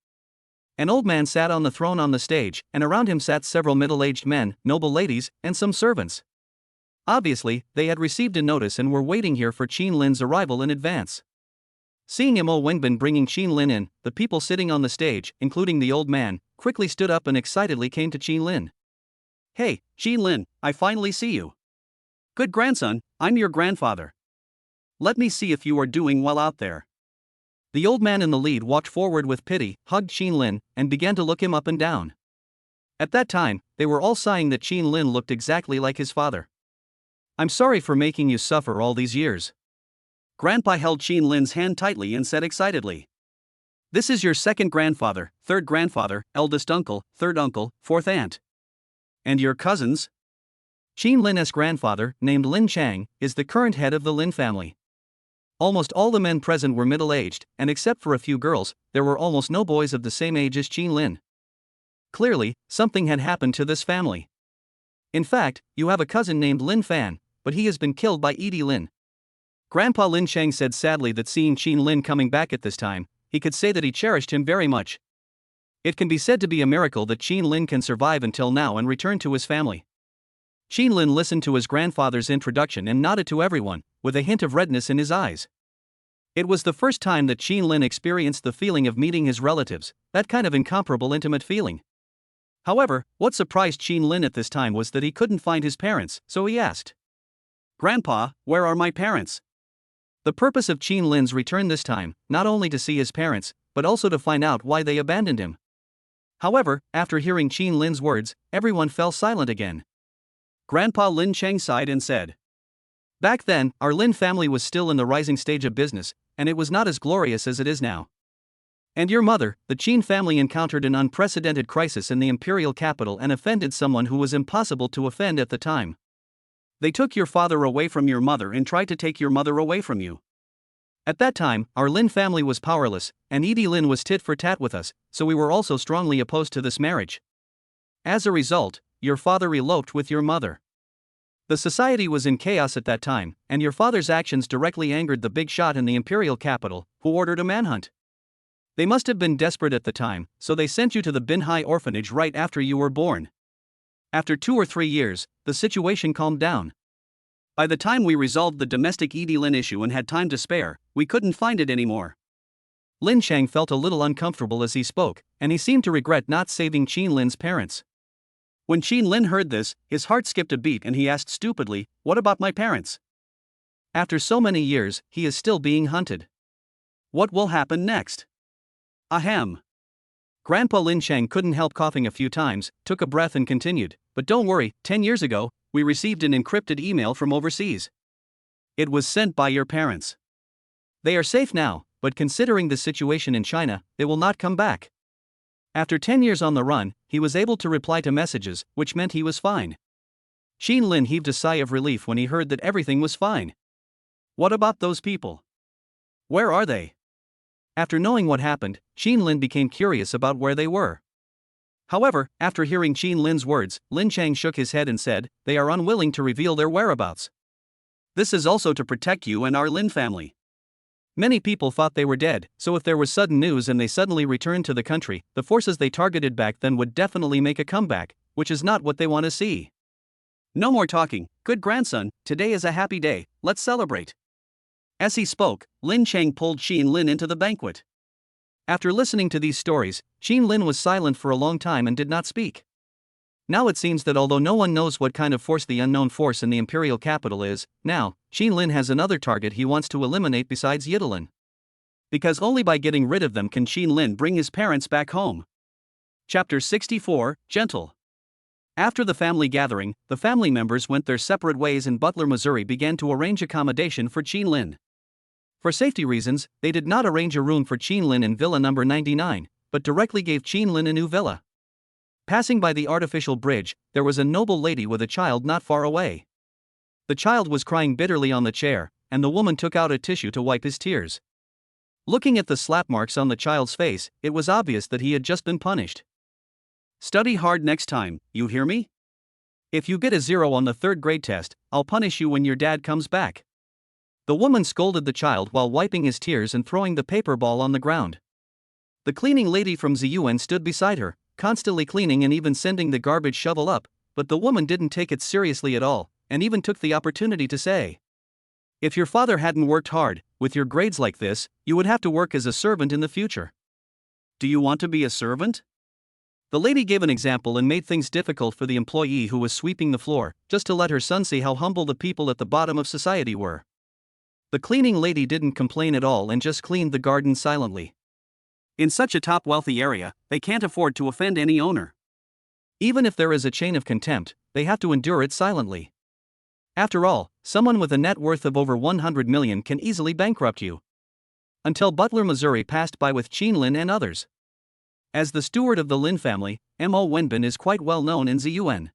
An old man sat on the throne on the stage, and around him sat several middle-aged men, noble ladies, and some servants. Obviously, they had received a notice and were waiting here for Qin Lin's arrival in advance. Seeing Mo Wenbin bringing Qin Lin in, the people sitting on the stage, including the old man, quickly stood up and excitedly came to Qin Lin. Hey, Qin Lin, I finally see you. Good grandson, I'm your grandfather. Let me see if you are doing well out there. The old man in the lead walked forward with pity, hugged Qin Lin, and began to look him up and down. At that time, they were all sighing that Qin Lin looked exactly like his father. I'm sorry for making you suffer all these years. Grandpa held Qin Lin's hand tightly and said excitedly. This is your second grandfather, third grandfather, eldest uncle, third uncle, fourth aunt. And your cousins? Qin Lin's grandfather, named Lin Chang, is the current head of the Lin family. Almost all the men present were middle-aged, and except for a few girls, there were almost no boys of the same age as Qin Lin. Clearly, something had happened to this family. In fact, you have a cousin named Lin Fan, but he has been killed by Edie Lin. Grandpa Lin Chang said sadly that seeing Qin Lin coming back at this time, he could say that he cherished him very much. It can be said to be a miracle that Qin Lin can survive until now and return to his family. Qin Lin listened to his grandfather's introduction and nodded to everyone, with a hint of redness in his eyes. It was the first time that Qin Lin experienced the feeling of meeting his relatives, that kind of incomparable intimate feeling. However, what surprised Qin Lin at this time was that he couldn't find his parents, so he asked, Grandpa, where are my parents? The purpose of Qin Lin's return this time, not only to see his parents, but also to find out why they abandoned him. However, after hearing Qin Lin's words, everyone fell silent again. Grandpa Lin Chang sighed and said, Back then, our Lin family was still in the rising stage of business, and it was not as glorious as it is now. And your mother, the Qin family, encountered an unprecedented crisis in the imperial capital and offended someone who was impossible to offend at the time. They took your father away from your mother and tried to take your mother away from you. At that time, our Lin family was powerless, and Edie Lin was tit for tat with us, so we were also strongly opposed to this marriage. As a result, your father eloped with your mother. The society was in chaos at that time, and your father's actions directly angered the big shot in the imperial capital, who ordered a manhunt. They must have been desperate at the time, so they sent you to the Binhai orphanage right after you were born. After 2 or 3 years, the situation calmed down. By the time we resolved the domestic Edie Lin issue and had time to spare, we couldn't find it anymore. Lin Chang felt a little uncomfortable as he spoke, and he seemed to regret not saving Qin Lin's parents. When Qin Lin heard this, his heart skipped a beat and he asked stupidly, What about my parents? After so many years, he is still being hunted. What will happen next? Ahem. Grandpa Lin Chang couldn't help coughing a few times, took a breath and continued, But don't worry, 10 years ago, we received an encrypted email from overseas. It was sent by your parents. They are safe now, but considering the situation in China, they will not come back. After 10 years on the run, he was able to reply to messages, which meant he was fine. Qin Lin heaved a sigh of relief when he heard that everything was fine. What about those people? Where are they? After knowing what happened, Qin Lin became curious about where they were. However, after hearing Qin Lin's words, Lin Chang shook his head and said, They are unwilling to reveal their whereabouts. This is also to protect you and our Lin family. Many people thought they were dead, so if there was sudden news and they suddenly returned to the country, the forces they targeted back then would definitely make a comeback, which is not what they want to see. No more talking, good grandson, today is a happy day, let's celebrate. As he spoke, Lin Chang pulled Xin Lin into the banquet. After listening to these stories, Xin Lin was silent for a long time and did not speak. Now it seems that although no one knows what kind of force the unknown force in the imperial capital is, now, Xin Lin has another target he wants to eliminate besides Yidelin. Because only by getting rid of them can Xin Lin bring his parents back home. Chapter 64, Gentle. After the family gathering, the family members went their separate ways and Butler, Missouri began to arrange accommodation for Xin Lin. For safety reasons, they did not arrange a room for Xin Lin in Villa number 99, but directly gave Xin Lin a new villa. Passing by the artificial bridge, there was a noble lady with a child not far away. The child was crying bitterly on the chair, and the woman took out a tissue to wipe his tears. Looking at the slap marks on the child's face, it was obvious that he had just been punished. Study hard next time, you hear me? If you get a 0 on the 3rd grade test, I'll punish you when your dad comes back. The woman scolded the child while wiping his tears and throwing the paper ball on the ground. The cleaning lady from Ziyuan stood beside her, constantly cleaning and even sending the garbage shovel up, but the woman didn't take it seriously at all, and even took the opportunity to say, "If your father hadn't worked hard, with your grades like this, you would have to work as a servant in the future." Do you want to be a servant? The lady gave an example and made things difficult for the employee who was sweeping the floor, just to let her son see how humble the people at the bottom of society were. The cleaning lady didn't complain at all and just cleaned the garden silently. In such a top wealthy area, they can't afford to offend any owner. Even if there is a chain of contempt, they have to endure it silently. After all, someone with a net worth of over 100 million can easily bankrupt you. Until Butler, Missouri passed by with Xin Lin and others. As the steward of the Lin family, Mo Wenbin is quite well known in Ziyuan.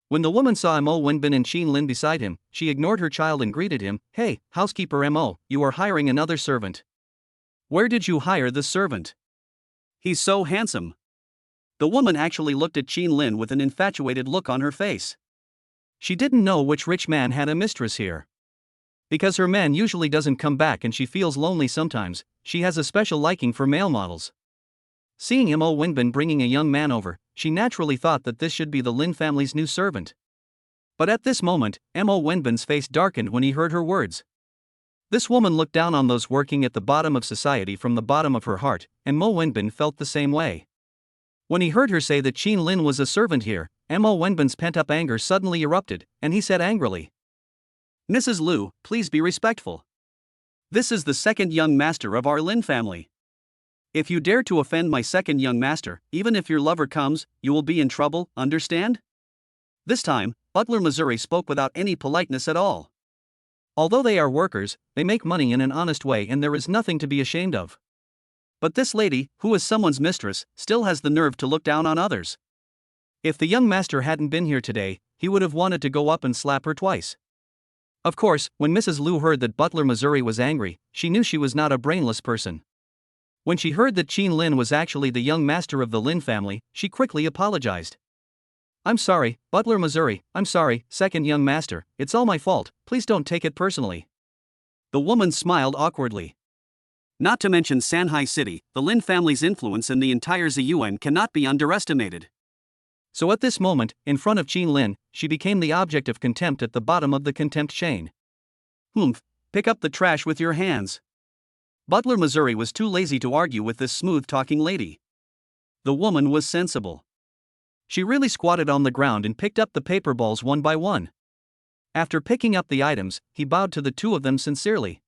When the woman saw Mo Wenbin and Xin Lin beside him, she ignored her child and greeted him, "Hey, housekeeper Mo, you are hiring another servant. Where did you hire this servant? He's so handsome." The woman actually looked at Xin Lin with an infatuated look on her face. She didn't know which rich man had a mistress here. Because her man usually doesn't come back and she feels lonely sometimes, she has a special liking for male models. Seeing Mo Wenbin bringing a young man over, she naturally thought that this should be the Lin family's new servant. But at this moment, Mo Wenbin's face darkened when he heard her words. This woman looked down on those working at the bottom of society from the bottom of her heart, and Mo Wenbin felt the same way. When he heard her say that Xin Lin was a servant here, Mo Wenbin's pent-up anger suddenly erupted, and he said angrily, "Mrs. Liu, please be respectful. This is the second young master of our Lin family. If you dare to offend my second young master, even if your lover comes, you will be in trouble, understand?" This time, Butler, Missouri spoke without any politeness at all. Although they are workers, they make money in an honest way and there is nothing to be ashamed of. But this lady, who is someone's mistress, still has the nerve to look down on others. If the young master hadn't been here today, he would have wanted to go up and slap her twice. Of course, when Mrs. Liu heard that Butler, Missouri was angry, she knew she was not a brainless person. When she heard that Xin Lin was actually the young master of the Lin family, she quickly apologized. "I'm sorry, Butler, Missouri, I'm sorry, second young master, it's all my fault, please don't take it personally." The woman smiled awkwardly. Not to mention Sanhai City, the Lin family's influence in the entire Ziyuan cannot be underestimated. So at this moment, in front of Xin Lin, she became the object of contempt at the bottom of the contempt chain. "Humph, pick up the trash with your hands." Butler, Missouri was too lazy to argue with this smooth-talking lady. The woman was sensible. She really squatted on the ground and picked up the paper balls one by one. After picking up the items, he bowed to the two of them sincerely.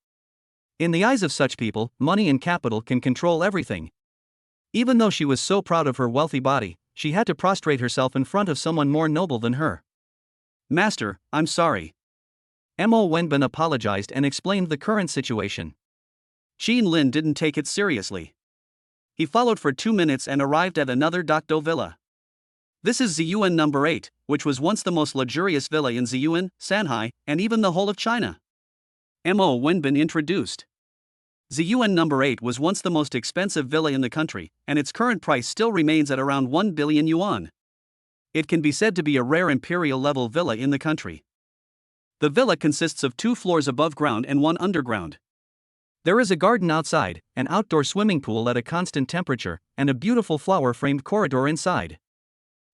In the eyes of such people, money and capital can control everything. Even though she was so proud of her wealthy body, she had to prostrate herself in front of someone more noble than her. "Master, I'm sorry." Mo Wenbin apologized and explained the current situation. Xin Lin didn't take it seriously. He followed for 2 minutes and arrived at another Dokdo villa. This is Ziyuan number 8, which was once the most luxurious villa in Ziyuan, Sanhai, and even the whole of China. Mo Wenbin introduced. Ziyuan number 8 was once the most expensive villa in the country, and its current price still remains at around 1 billion yuan. It can be said to be a rare imperial-level villa in the country. The villa consists of 2 floors above ground and 1 underground. There is a garden outside, an outdoor swimming pool at a constant temperature, and a beautiful flower-framed corridor inside.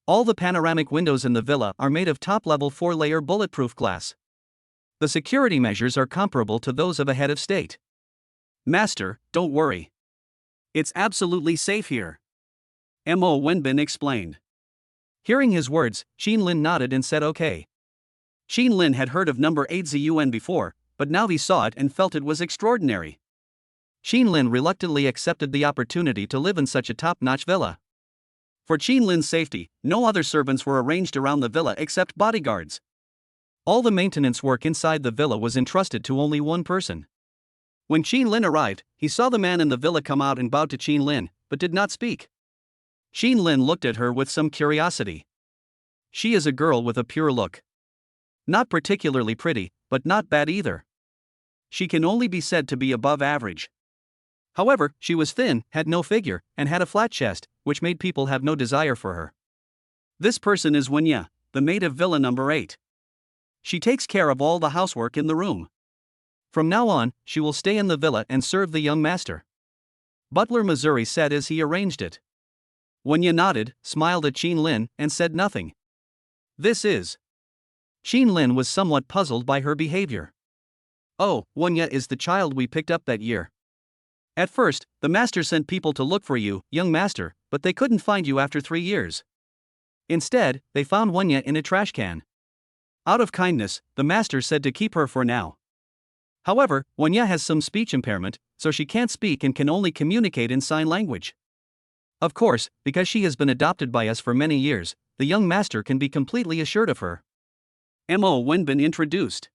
All the panoramic windows in the villa are made of top-level 4-layer bulletproof glass. The security measures are comparable to those of a head of state. Master, don't worry. It's absolutely safe here. Mo Wenbin explained. Hearing his words, Xin Lin nodded and said okay. Xin Lin had heard of number 8 Ziyuan before, but now he saw it and felt it was extraordinary. Xin Lin reluctantly accepted the opportunity to live in such a top-notch villa. For Xin Lin's safety, no other servants were arranged around the villa except bodyguards. All the maintenance work inside the villa was entrusted to only one person. When Xin Lin arrived, he saw the man in the villa come out and bowed to Xin Lin, but did not speak. Xin Lin looked at her with some curiosity. She is a girl with a pure look. Not particularly pretty, but not bad either. She can only be said to be above average. However, she was thin, had no figure, and had a flat chest, which made people have no desire for her. This person is Wenya, the maid of villa number 8. She takes care of all the housework in the room. From now on, she will stay in the villa and serve the young master. Butler Missouri said as he arranged it. Wenya nodded, smiled at Xin Lin, and said nothing. This is. Xin Lin was somewhat puzzled by her behavior. Oh, Wenya is the child we picked up that year. At first, the master sent people to look for you, young master, but they couldn't find you after 3 years. Instead, they found Wenya in a trash can. Out of kindness, the master said to keep her for now. However, Wenya has some speech impairment, so she can't speak and can only communicate in sign language. Of course, because she has been adopted by us for many years, the young master can be completely assured of her. Mo Wenbin introduced.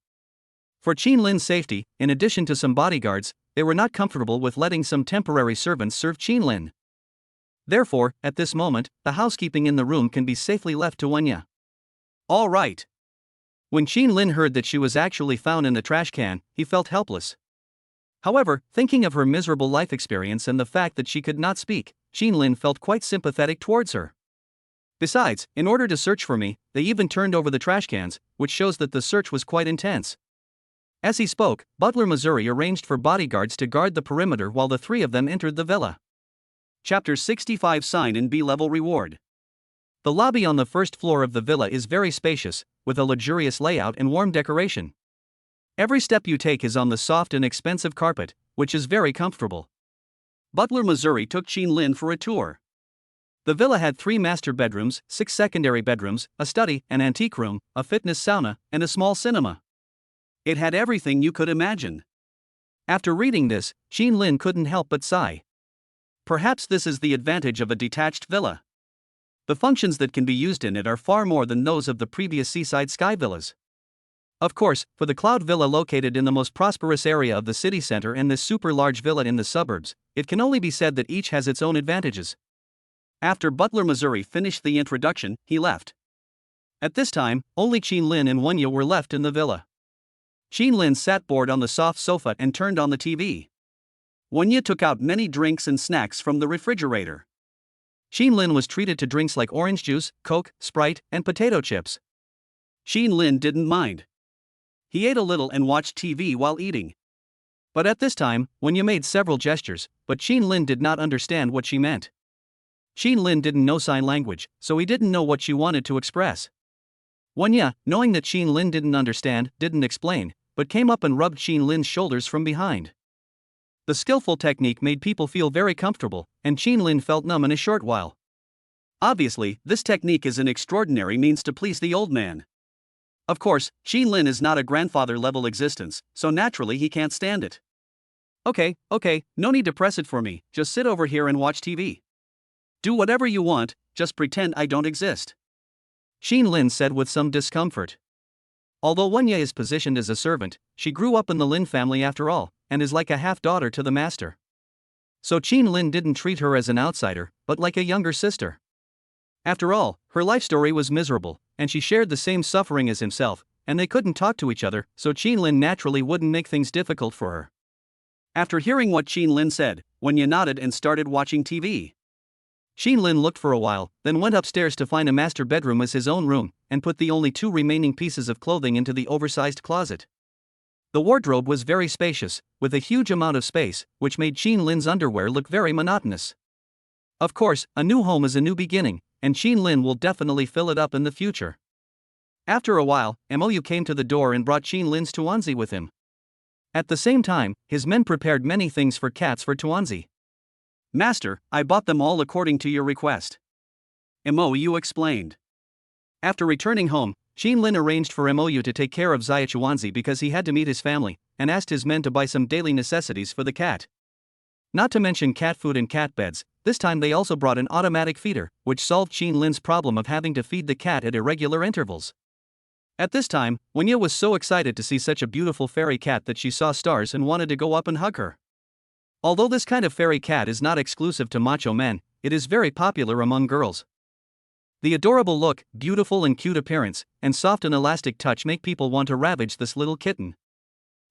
For Xin Lin's safety, in addition to some bodyguards, they were not comfortable with letting some temporary servants serve Xin Lin. Therefore, at this moment, the housekeeping in the room can be safely left to Wenya. All right. When Xin Lin heard that she was actually found in the trash can, he felt helpless. However, thinking of her miserable life experience and the fact that she could not speak, Xin Lin felt quite sympathetic towards her. Besides, in order to search for me, they even turned over the trash cans, which shows that the search was quite intense. As he spoke, Butler Missouri arranged for bodyguards to guard the perimeter while the 3 of them entered the villa. Chapter 65 Sign in B-Level Reward. The lobby on the first floor of the villa is very spacious, with a luxurious layout and warm decoration. Every step you take is on the soft and expensive carpet, which is very comfortable. Butler Missouri took Xin Lin for a tour. The villa had 3 master bedrooms, 6 secondary bedrooms, a study, an antique room, a fitness sauna, and a small cinema. It had everything you could imagine. After reading this, Xin Lin couldn't help but sigh. Perhaps this is the advantage of a detached villa. The functions that can be used in it are far more than those of the previous seaside sky villas. Of course, for the Cloud Villa located in the most prosperous area of the city center and this super large villa in the suburbs, it can only be said that each has its own advantages. After Butler Missouri finished the introduction, he left. At this time, only Xin Lin and Wenya were left in the villa. Xin Lin sat bored on the soft sofa and turned on the TV. Wenya took out many drinks and snacks from the refrigerator. Xin Lin was treated to drinks like orange juice, Coke, Sprite, and potato chips. Xin Lin didn't mind. He ate a little and watched TV while eating. But at this time, Wenya made several gestures, but Xin Lin did not understand what she meant. Xin Lin didn't know sign language, so he didn't know what she wanted to express. Wenya, knowing that Xin Lin didn't understand, didn't explain, but came up and rubbed Xin Lin's shoulders from behind. The skillful technique made people feel very comfortable, and Xin Lin felt numb in a short while. Obviously, this technique is an extraordinary means to please the old man. Of course, Xin Lin is not a grandfather-level existence, so naturally he can't stand it. Okay, no need to press it for me, just sit over here and watch TV. Do whatever you want, just pretend I don't exist. Xin Lin said with some discomfort. Although Wenya is positioned as a servant, she grew up in the Lin family after all, and is like a half-daughter to the master. So Xin Lin didn't treat her as an outsider, but like a younger sister. After all, her life story was miserable, and she shared the same suffering as himself, and they couldn't talk to each other, so Xin Lin naturally wouldn't make things difficult for her. After hearing what Xin Lin said, Wenya nodded and started watching TV. Xin Lin looked for a while, then went upstairs to find a master bedroom as his own room, and put the only 2 remaining pieces of clothing into the oversized closet. The wardrobe was very spacious, with a huge amount of space, which made Qin Lin's underwear look very monotonous. Of course, a new home is a new beginning, and Qin Lin will definitely fill it up in the future. After a while, Mou came to the door and brought Qin Lin's Tuanzi with him. At the same time, his men prepared many things for cats for Tuanzi. Master, I bought them all according to your request. Mou explained. After returning home, Qin Lin arranged for Mou to take care of Xia Chuanzi because he had to meet his family, and asked his men to buy some daily necessities for the cat. Not to mention cat food and cat beds, this time they also brought an automatic feeder, which solved Qin Lin's problem of having to feed the cat at irregular intervals. At this time, Wenye was so excited to see such a beautiful fairy cat that she saw stars and wanted to go up and hug her. Although this kind of fairy cat is not exclusive to macho men, it is very popular among girls. The adorable look, beautiful and cute appearance, and soft and elastic touch make people want to ravage this little kitten.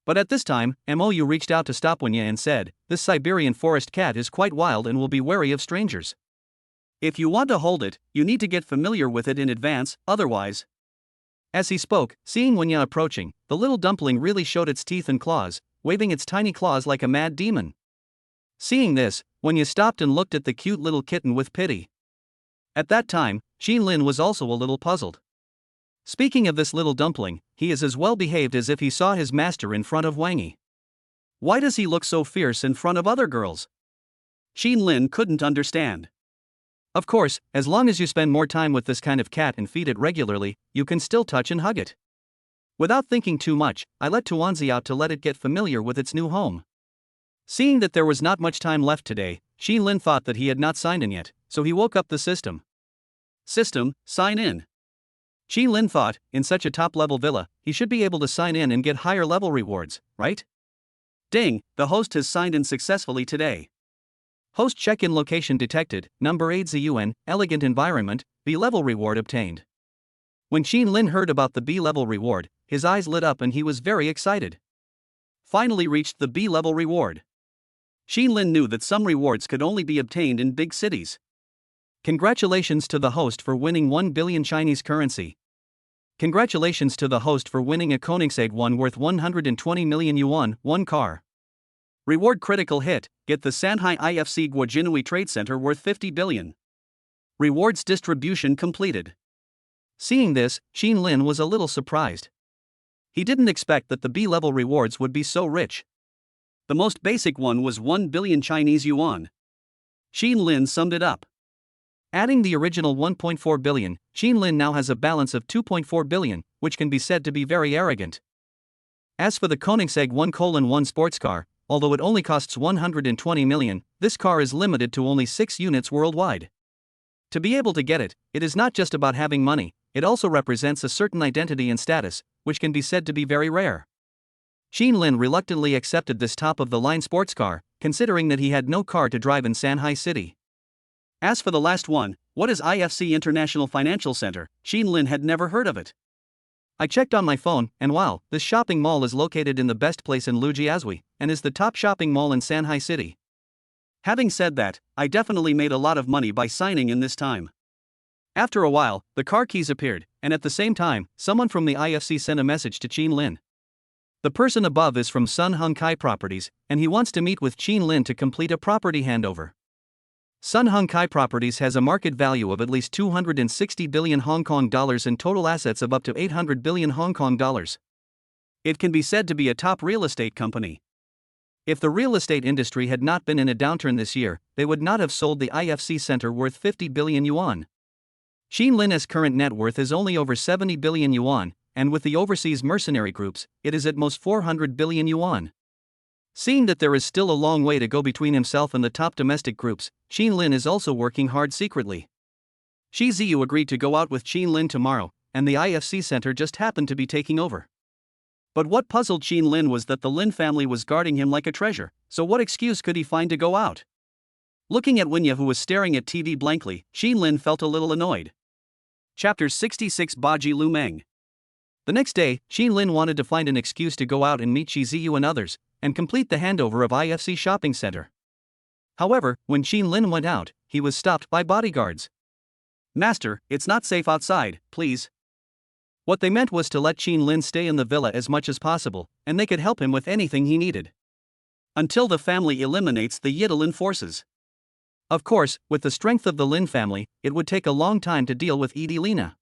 But at this time, Mou reached out to stop Wenye and said, "This Siberian forest cat is quite wild and will be wary of strangers. If you want to hold it, you need to get familiar with it in advance, otherwise." As he spoke, seeing Wenye approaching, the little dumpling really showed its teeth and claws, waving its tiny claws like a mad demon. Seeing this, Wenye stopped and looked at the cute little kitten with pity. At that time, Qin Lin was also a little puzzled. Speaking of this little dumpling, he is as well behaved as if he saw his master in front of Wang Yi. Why does he look so fierce in front of other girls? Qin Lin couldn't understand. Of course, as long as you spend more time with this kind of cat and feed it regularly, you can still touch and hug it. Without thinking too much, I let Tuanzi out to let it get familiar with its new home. Seeing that there was not much time left today, Qin Lin thought that he had not signed in yet, so he woke up the system. System, sign in. Qin Lin thought, in such a top-level villa, he should be able to sign in and get higher-level rewards, right? Ding, the host has signed in successfully today. Host check-in location detected, number 8 ZUN, elegant environment, B-level reward obtained. When Qin Lin heard about the B-level reward, his eyes lit up and he was very excited. Finally reached the B-level reward. Qin Lin knew that some rewards could only be obtained in big cities. Congratulations to the host for winning 1 billion Chinese currency. Congratulations to the host for winning a Koenigsegg 1 worth 120 million yuan, 1 car. Reward critical hit, get the Shanghai IFC Guojinui Trade Center worth 50 billion. Rewards distribution completed. Seeing this, Qin Lin was a little surprised. He didn't expect that the B-level rewards would be so rich. The most basic one was 1 billion Chinese yuan. Qin Lin summed it up. Adding the original 1.4 billion, Qin Lin now has a balance of 2.4 billion, which can be said to be very arrogant. As for the Koenigsegg 1:1 sports car, although it only costs 120 million, this car is limited to only 6 units worldwide. To be able to get it, it is not just about having money, it also represents a certain identity and status, which can be said to be very rare. Qin Lin reluctantly accepted this top-of-the-line sports car, considering that he had no car to drive in Shanghai City. As for the last one, what is IFC International Financial Center? Qin Lin had never heard of it. I checked on my phone, and wow, this shopping mall is located in the best place in Lujiazui, and is the top shopping mall in Shanghai City. Having said that, I definitely made a lot of money by signing in this time. After a while, the car keys appeared, and at the same time, someone from the IFC sent a message to Qin Lin. The person above is from Sun Hung Kai Properties, and he wants to meet with Qin Lin to complete a property handover. Sun Hung Kai Properties has a market value of at least 260 billion Hong Kong dollars and total assets of up to 800 billion Hong Kong dollars. It can be said to be a top real estate company. If the real estate industry had not been in a downturn this year, they would not have sold the IFC Center worth 50 billion yuan. Qin Lin's current net worth is only over 70 billion yuan, and with the overseas mercenary groups, it is at most 400 billion yuan. Seeing that there is still a long way to go between himself and the top domestic groups, Qin Lin is also working hard secretly. Shi Ziyu agreed to go out with Qin Lin tomorrow, and the IFC Center just happened to be taking over. But what puzzled Qin Lin was that the Lin family was guarding him like a treasure, so what excuse could he find to go out? Looking at Winya, who was staring at TV blankly, Qin Lin felt a little annoyed. Chapter 66 Baji Lu Meng. The next day, Qin Lin wanted to find an excuse to go out and meet Shi Ziyu and others, and complete the handover of IFC Shopping Center. However, when Qin Lin went out, he was stopped by bodyguards. Master, it's not safe outside, please. What they meant was to let Qin Lin stay in the villa as much as possible, and they could help him with anything he needed. Until the family eliminates the Yidelin forces. Of course, with the strength of the Lin family, it would take a long time to deal with Lina.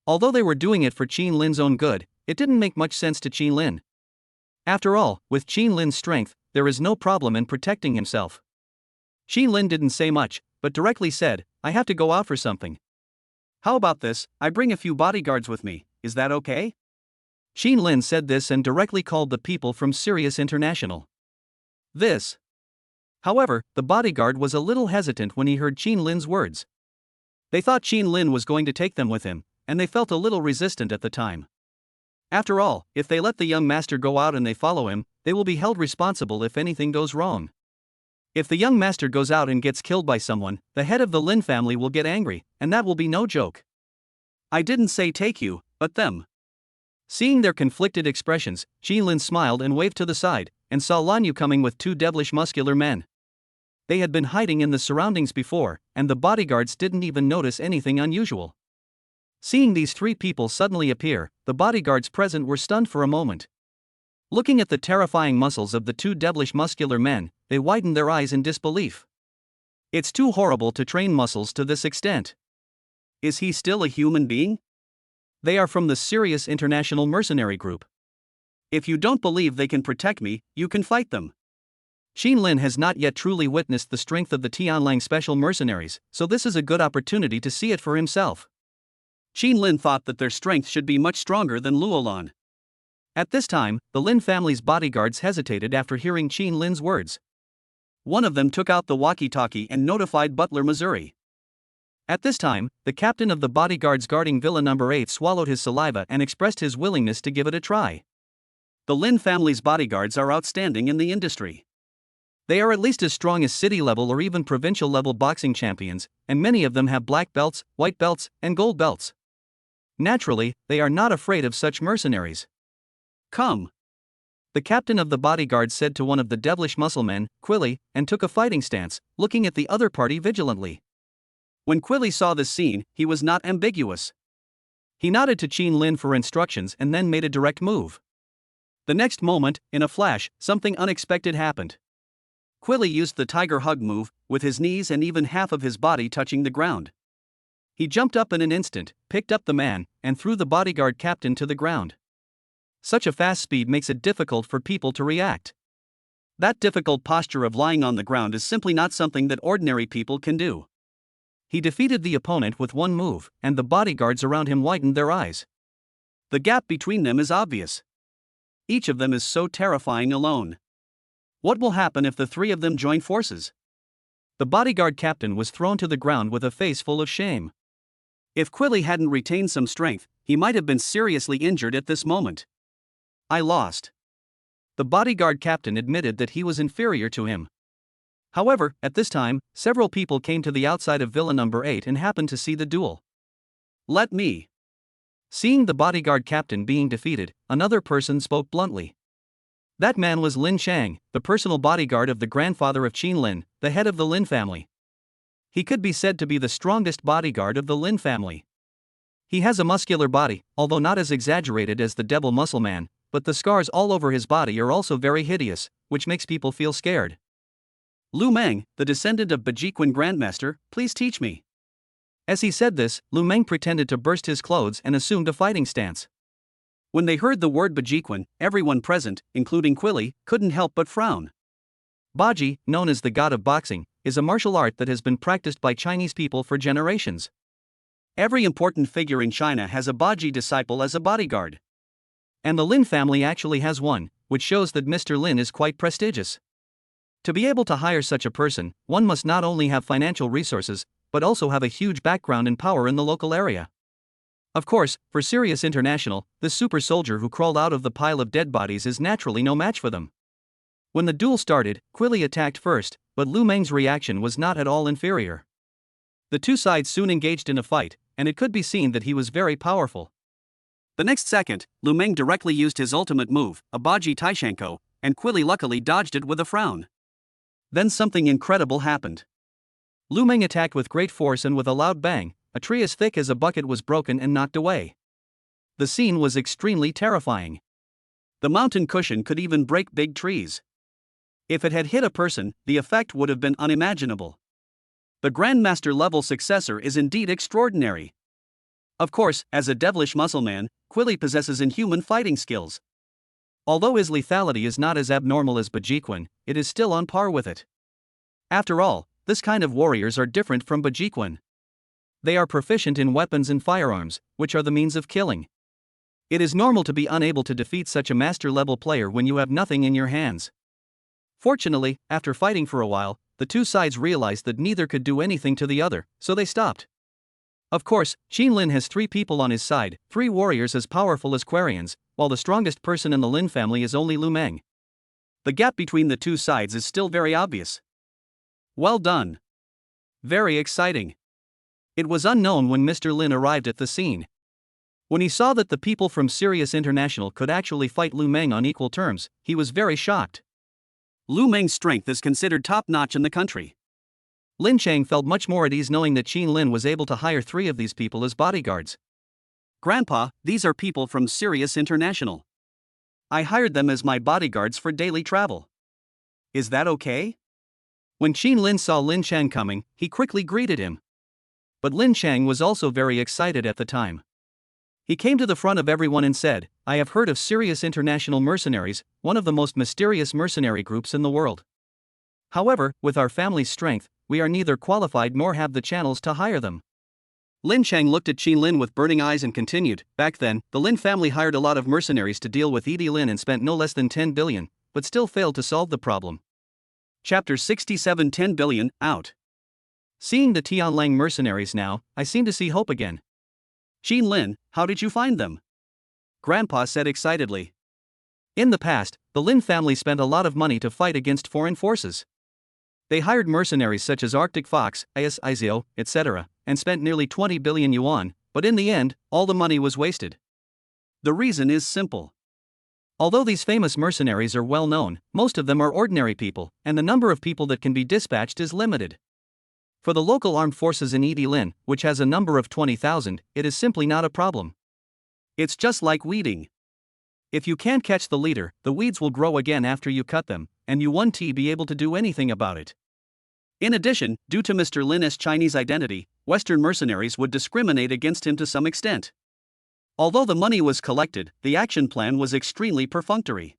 Although they were doing it for Qin Lin's own good, it didn't make much sense to Qin Lin. After all, with Qin Lin's strength, there is no problem in protecting himself. Qin Lin didn't say much, but directly said, "I have to go out for something." "How about this, I bring a few bodyguards with me, is that okay?" Qin Lin said this and directly called the people from Sirius International. However, the bodyguard was a little hesitant when he heard Qin Lin's words. They thought Qin Lin was going to take them with him, and they felt a little resistant at the time. After all, if they let the young master go out and they follow him, they will be held responsible if anything goes wrong. If the young master goes out and gets killed by someone, the head of the Lin family will get angry, and that will be no joke. "I didn't say take you, but them." Seeing their conflicted expressions, Qin Lin smiled and waved to the side, and saw Lan Yu coming with two devilish muscular men. They had been hiding in the surroundings before, and the bodyguards didn't even notice anything unusual. Seeing these three people suddenly appear, the bodyguards present were stunned for a moment. Looking at the terrifying muscles of the two devilish muscular men, they widened their eyes in disbelief. It's too horrible to train muscles to this extent. Is he still a human being? They are from the Sirius International Mercenary Group. If you don't believe they can protect me, you can fight them. Qin Lin has not yet truly witnessed the strength of the Tianlang Special Mercenaries, so this is a good opportunity to see it for himself. Qin Lin thought that their strength should be much stronger than Luolan. At this time, the Lin family's bodyguards hesitated after hearing Qin Lin's words. One of them took out the walkie-talkie and notified Butler, Missouri. At this time, the captain of the bodyguards guarding Villa Number 8 swallowed his saliva and expressed his willingness to give it a try. The Lin family's bodyguards are outstanding in the industry. They are at least as strong as city-level or even provincial-level boxing champions, and many of them have black belts, white belts, and gold belts. Naturally, they are not afraid of such mercenaries. "Come." The captain of the bodyguard said to one of the devilish muscle men, Quilly, and took a fighting stance, looking at the other party vigilantly. When Quilly saw this scene, he was not ambiguous. He nodded to Qin Lin for instructions and then made a direct move. The next moment, in a flash, something unexpected happened. Quilly used the tiger hug move, with his knees and even half of his body touching the ground. He jumped up in an instant, picked up the man, and threw the bodyguard captain to the ground. Such a fast speed makes it difficult for people to react. That difficult posture of lying on the ground is simply not something that ordinary people can do. He defeated the opponent with one move, and the bodyguards around him widened their eyes. The gap between them is obvious. Each of them is so terrifying alone. What will happen if the three of them join forces? The bodyguard captain was thrown to the ground with a face full of shame. If Quilly hadn't retained some strength, he might have been seriously injured at this moment. "I lost." The bodyguard captain admitted that he was inferior to him. However, at this time, several people came to the outside of Villa Number 8 and happened to see the duel. "Let me." Seeing the bodyguard captain being defeated, another person spoke bluntly. That man was Lin Chang, the personal bodyguard of the grandfather of Qin Lin, the head of the Lin family. He could be said to be the strongest bodyguard of the Lin family. He has a muscular body, although not as exaggerated as the devil muscle man, but the scars all over his body are also very hideous, which makes people feel scared. "Lu Meng, the descendant of Bajiquan Grandmaster, please teach me." As he said this, Lu Meng pretended to burst his clothes and assumed a fighting stance. When they heard the word Bajiquan, everyone present, including Quilly, couldn't help but frown. Baji, known as the god of boxing, is a martial art that has been practiced by Chinese people for generations. Every important figure in China has a Baji disciple as a bodyguard. And the Lin family actually has one, which shows that Mr. Lin is quite prestigious. To be able to hire such a person, one must not only have financial resources, but also have a huge background and power in the local area. Of course, for Sirius International, this super soldier who crawled out of the pile of dead bodies is naturally no match for them. When the duel started, Quilly attacked first, but Lu Meng's reaction was not at all inferior. The two sides soon engaged in a fight, and it could be seen that he was very powerful. The next second, Lu Meng directly used his ultimate move, a Baji Taishanko, and Quilly luckily dodged it with a frown. Then something incredible happened. Lu Meng attacked with great force and with a loud bang, a tree as thick as a bucket was broken and knocked away. The scene was extremely terrifying. The mountain cushion could even break big trees. If it had hit a person, the effect would have been unimaginable. The Grandmaster level successor is indeed extraordinary. Of course, as a devilish muscle man, Quilly possesses inhuman fighting skills. Although his lethality is not as abnormal as Bajiquan, it is still on par with it. After all, this kind of warriors are different from Bajiquan. They are proficient in weapons and firearms, which are the means of killing. It is normal to be unable to defeat such a master-level player when you have nothing in your hands. Fortunately, after fighting for a while, the two sides realized that neither could do anything to the other, so they stopped. Of course, Qin Lin has 3 people on his side, 3 warriors as powerful as Quarians, while the strongest person in the Lin family is only Lu Meng. The gap between the two sides is still very obvious. Well done. Very exciting. It was unknown when Mr. Lin arrived at the scene. When he saw that the people from Sirius International could actually fight Lu Meng on equal terms, he was very shocked. Lu Meng's strength is considered top-notch in the country. Lin Chang felt much more at ease knowing that Qin Lin was able to hire 3 of these people as bodyguards. Grandpa, these are people from Sirius International. I hired them as my bodyguards for daily travel. Is that okay? When Qin Lin saw Lin Chang coming, he quickly greeted him. But Lin Chang was also very excited at the time. He came to the front of everyone and said, "I have heard of Sirius International Mercenaries, one of the most mysterious mercenary groups in the world. However, with our family's strength, we are neither qualified nor have the channels to hire them." Lin Chang looked at Qin Lin with burning eyes and continued, "Back then, the Lin family hired a lot of mercenaries to deal with Yi Lin and spent no less than 10 billion, but still failed to solve the problem." Chapter 67 10 billion, out. Seeing the Tianlang mercenaries now, I seem to see hope again. Qin Lin, how did you find them? Grandpa said excitedly. In the past, the Lin family spent a lot of money to fight against foreign forces. They hired mercenaries such as Arctic Fox, Izio, etc., and spent nearly 20 billion yuan, but in the end, all the money was wasted. The reason is simple. Although these famous mercenaries are well known, most of them are ordinary people, and the number of people that can be dispatched is limited. For the local armed forces in Yi Lin, which has a number of 20,000, it is simply not a problem. It's just like weeding. If you can't catch the leader, the weeds will grow again after you cut them, and you won't be able to do anything about it. In addition, due to Mr. Lin's Chinese identity, Western mercenaries would discriminate against him to some extent. Although the money was collected, the action plan was extremely perfunctory.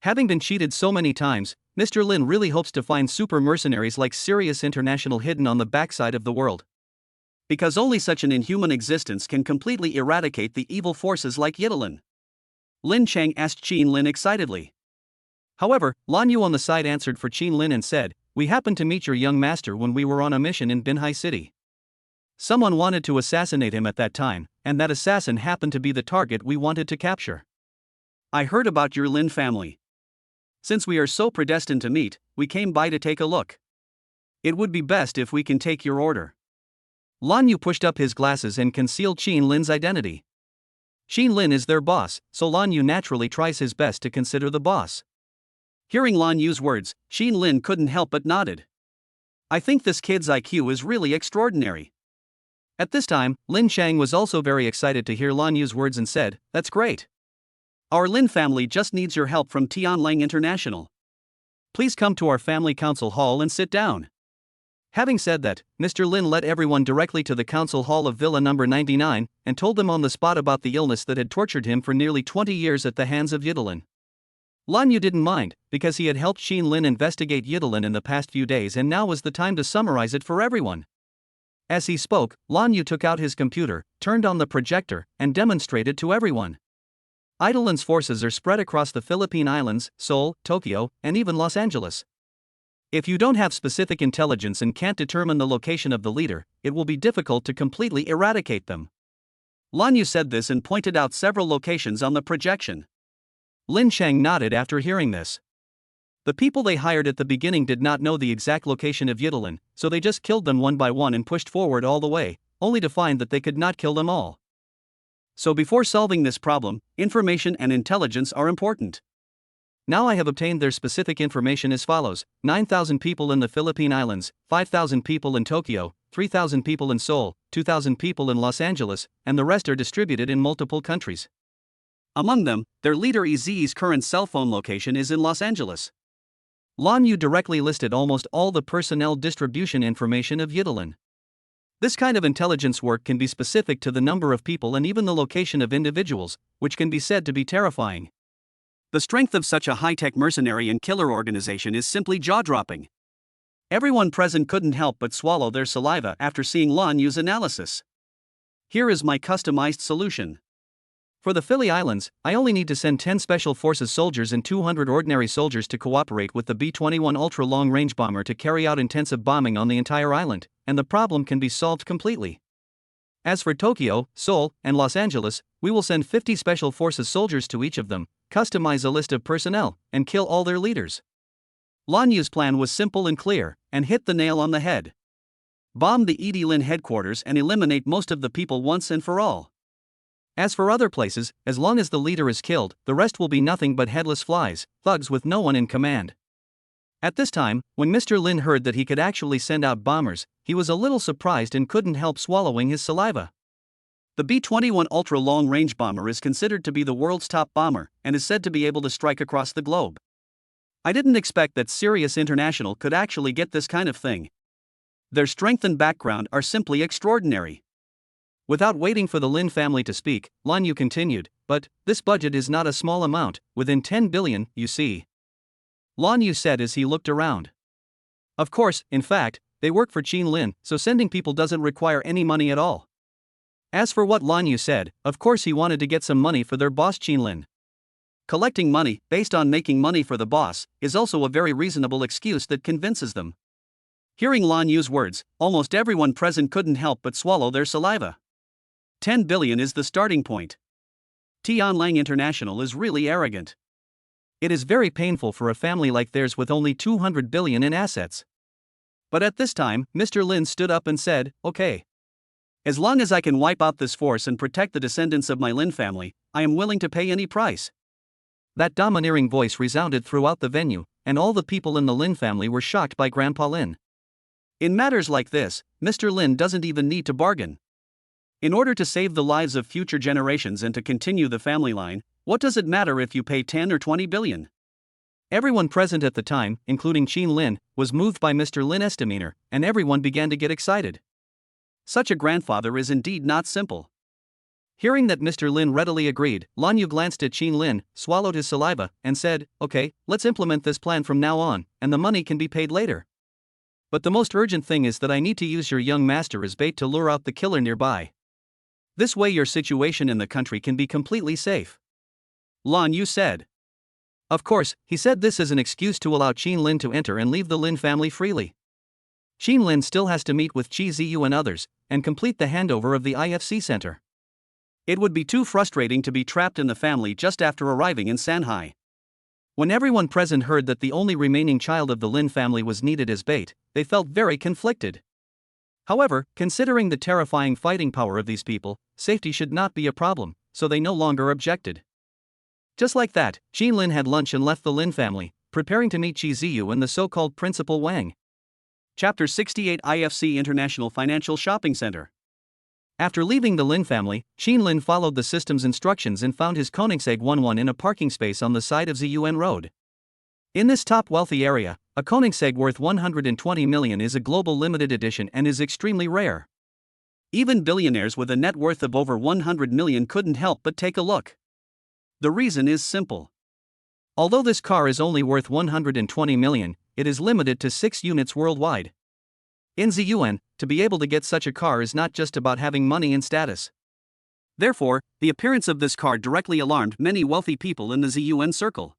Having been cheated so many times, Mr. Lin really hopes to find super mercenaries like Sirius International hidden on the backside of the world. Because only such an inhuman existence can completely eradicate the evil forces like Yidelin. Lin Chang asked Qin Lin excitedly. However, Lan Yu on the side answered for Qin Lin and said, "We happened to meet your young master when we were on a mission in Binhai City. Someone wanted to assassinate him at that time, and that assassin happened to be the target we wanted to capture. I heard about your Lin family. Since we are so predestined to meet, we came by to take a look. It would be best if we can take your order." Lan Yu pushed up his glasses and concealed Qin Lin's identity. Qin Lin is their boss, so Lan Yu naturally tries his best to consider the boss. Hearing Lan Yu's words, Qin Lin couldn't help but nodded. I think this kid's IQ is really extraordinary. At this time, Lin Chang was also very excited to hear Lan Yu's words and said, "That's great. Our Lin family just needs your help from Tianlang International. Please come to our family council hall and sit down." Having said that, Mr. Lin led everyone directly to the council hall of Villa number 99, and told them on the spot about the illness that had tortured him for nearly 20 years at the hands of Yidelin. Lan Yu didn't mind, because he had helped Qin Lin investigate Yidelin in the past few days and now was the time to summarize it for everyone. As he spoke, Lan Yu took out his computer, turned on the projector, and demonstrated to everyone. Yidelin's forces are spread across the Philippine Islands, Seoul, Tokyo, and even Los Angeles. If you don't have specific intelligence and can't determine the location of the leader, it will be difficult to completely eradicate them. Lan Yu said this and pointed out several locations on the projection. Lin Chang nodded after hearing this. The people they hired at the beginning did not know the exact location of Yidelin, so they just killed them one by one and pushed forward all the way, only to find that they could not kill them all. So before solving this problem, information and intelligence are important. Now I have obtained their specific information as follows: 9,000 people in the Philippine Islands, 5,000 people in Tokyo, 3,000 people in Seoul, 2,000 people in Los Angeles, and the rest are distributed in multiple countries. Among them, their leader Ez's current cell phone location is in Los Angeles. Lan Yu directly listed almost all the personnel distribution information of Yidelin. This kind of intelligence work can be specific to the number of people and even the location of individuals, which can be said to be terrifying. The strength of such a high-tech mercenary and killer organization is simply jaw-dropping. Everyone present couldn't help but swallow their saliva after seeing Lan Yu's analysis. Here is my customized solution. For the Philly Islands, I only need to send 10 Special Forces soldiers and 200 ordinary soldiers to cooperate with the B-21 ultra-long-range bomber to carry out intensive bombing on the entire island, and the problem can be solved completely. As for Tokyo, Seoul, and Los Angeles, we will send 50 Special Forces soldiers to each of them, customize a list of personnel, and kill all their leaders. Lan Yu's plan was simple and clear, and hit the nail on the head. Bomb the Yidelin headquarters and eliminate most of the people once and for all. As for other places, as long as the leader is killed, the rest will be nothing but headless flies, thugs with no one in command. At this time, when Mr. Lin heard that he could actually send out bombers, he was a little surprised and couldn't help swallowing his saliva. The B-21 ultra-long-range bomber is considered to be the world's top bomber, and is said to be able to strike across the globe. I didn't expect that Sirius International could actually get this kind of thing. Their strength and background are simply extraordinary. Without waiting for the Lin family to speak, Lan Yu continued, but this budget is not a small amount, within 10 billion, you see. Lan Yu said as he looked around. Of course, in fact, they work for Qin Lin, so sending people doesn't require any money at all. As for what Lan Yu said, of course he wanted to get some money for their boss Qin Lin. Collecting money, based on making money for the boss, is also a very reasonable excuse that convinces them. Hearing Lan Yu's words, almost everyone present couldn't help but swallow their saliva. 10 billion is the starting point. Tianlang International is really arrogant. It is very painful for a family like theirs with only 200 billion in assets. But at this time, Mr. Lin stood up and said, okay. As long as I can wipe out this force and protect the descendants of my Lin family, I am willing to pay any price. That domineering voice resounded throughout the venue, and all the people in the Lin family were shocked by Grandpa Lin. In matters like this, Mr. Lin doesn't even need to bargain. In order to save the lives of future generations and to continue the family line, what does it matter if you pay 10 or 20 billion? Everyone present at the time, including Qin Lin, was moved by Mr. Lin's demeanor, and everyone began to get excited. Such a grandfather is indeed not simple. Hearing that Mr. Lin readily agreed, Lan Yu glanced at Qin Lin, swallowed his saliva, and said, okay, let's implement this plan from now on, and the money can be paid later. But the most urgent thing is that I need to use your young master as bait to lure out the killer nearby. This way your situation in the country can be completely safe. Lan Yu said. Of course, he said this as an excuse to allow Qin Lin to enter and leave the Lin family freely. Qin Lin still has to meet with Qi Ziyu and others, and complete the handover of the IFC center. It would be too frustrating to be trapped in the family just after arriving in Shanghai. When everyone present heard that the only remaining child of the Lin family was needed as bait, they felt very conflicted. However, considering the terrifying fighting power of these people, safety should not be a problem, so they no longer objected. Just like that, Qin Lin had lunch and left the Lin family, preparing to meet Qi Ziyu and the so-called Principal Wang. Chapter 68 IFC International Financial Shopping Center. After leaving the Lin family, Qin Lin followed the system's instructions and found his Koenigsegg 11 in a parking space on the side of Ziyuan Road. In this top wealthy area, a Koenigsegg worth 120 million is a global limited edition and is extremely rare. Even billionaires with a net worth of over 100 million couldn't help but take a look. The reason is simple. Although this car is only worth 120 million, it is limited to 6 units worldwide. In Ziyuan, to be able to get such a car is not just about having money and status. Therefore, the appearance of this car directly alarmed many wealthy people in the Ziyuan circle.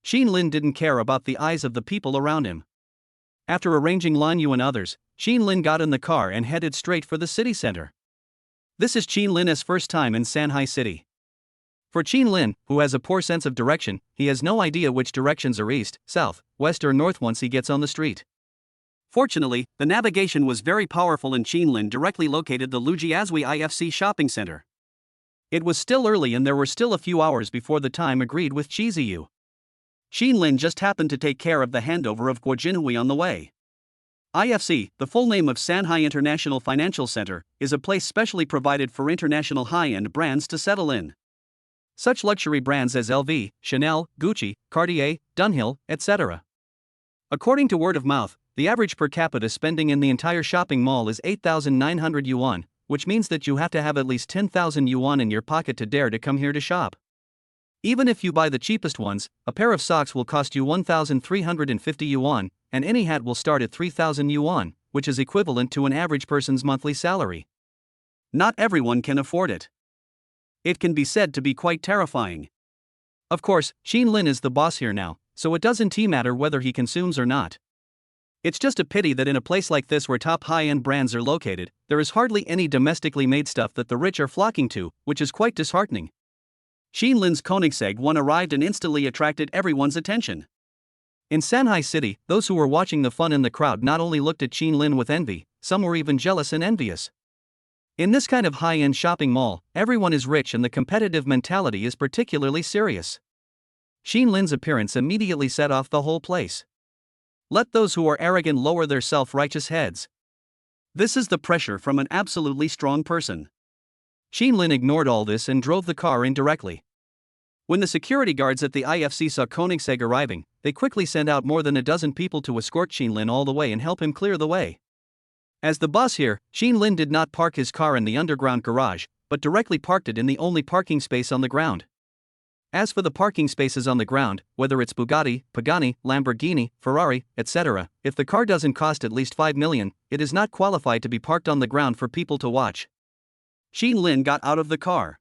Qin Lin didn't care about the eyes of the people around him. After arranging Lan Yu and others, Qin Lin got in the car and headed straight for the city center. This is Qin Lin's first time in Shanghai City. For Qin Lin, who has a poor sense of direction, he has no idea which directions are east, south, west or north once he gets on the street. Fortunately, the navigation was very powerful and Qin Lin directly located the Lujiazui IFC shopping center. It was still early and there were still a few hours before the time agreed with Qi Ziyu. Qin Lin just happened to take care of the handover of Guojinhui on the way. IFC, the full name of Shanghai International Financial Center, is a place specially provided for international high-end brands to settle in. Such luxury brands as LV, Chanel, Gucci, Cartier, Dunhill, etc. According to word of mouth, the average per capita spending in the entire shopping mall is 8,900 yuan, which means that you have to have at least 10,000 yuan in your pocket to dare to come here to shop. Even if you buy the cheapest ones, a pair of socks will cost you 1,350 yuan, and any hat will start at 3,000 yuan, which is equivalent to an average person's monthly salary. Not everyone can afford it. It can be said to be quite terrifying. Of course, Xin Lin is the boss here now, so it doesn't matter whether he consumes or not. It's just a pity that in a place like this where top high-end brands are located, there is hardly any domestically made stuff that the rich are flocking to, which is quite disheartening. Xin Lin's Koenigsegg one arrived and instantly attracted everyone's attention. In Shanghai City, those who were watching the fun in the crowd not only looked at Xin Lin with envy, some were even jealous and envious. In this kind of high-end shopping mall, everyone is rich and the competitive mentality is particularly serious. Xin Lin's appearance immediately set off the whole place. Let those who are arrogant lower their self-righteous heads. This is the pressure from an absolutely strong person. Xin Lin ignored all this and drove the car in directly. When the security guards at the IFC saw Koenigsegg arriving, they quickly sent out more than a dozen people to escort Xin Lin all the way and help him clear the way. As the boss here, Xin Lin did not park his car in the underground garage, but directly parked it in the only parking space on the ground. As for the parking spaces on the ground, whether it's Bugatti, Pagani, Lamborghini, Ferrari, etc., if the car doesn't cost at least 5 million, it is not qualified to be parked on the ground for people to watch. Xin Lin got out of the car.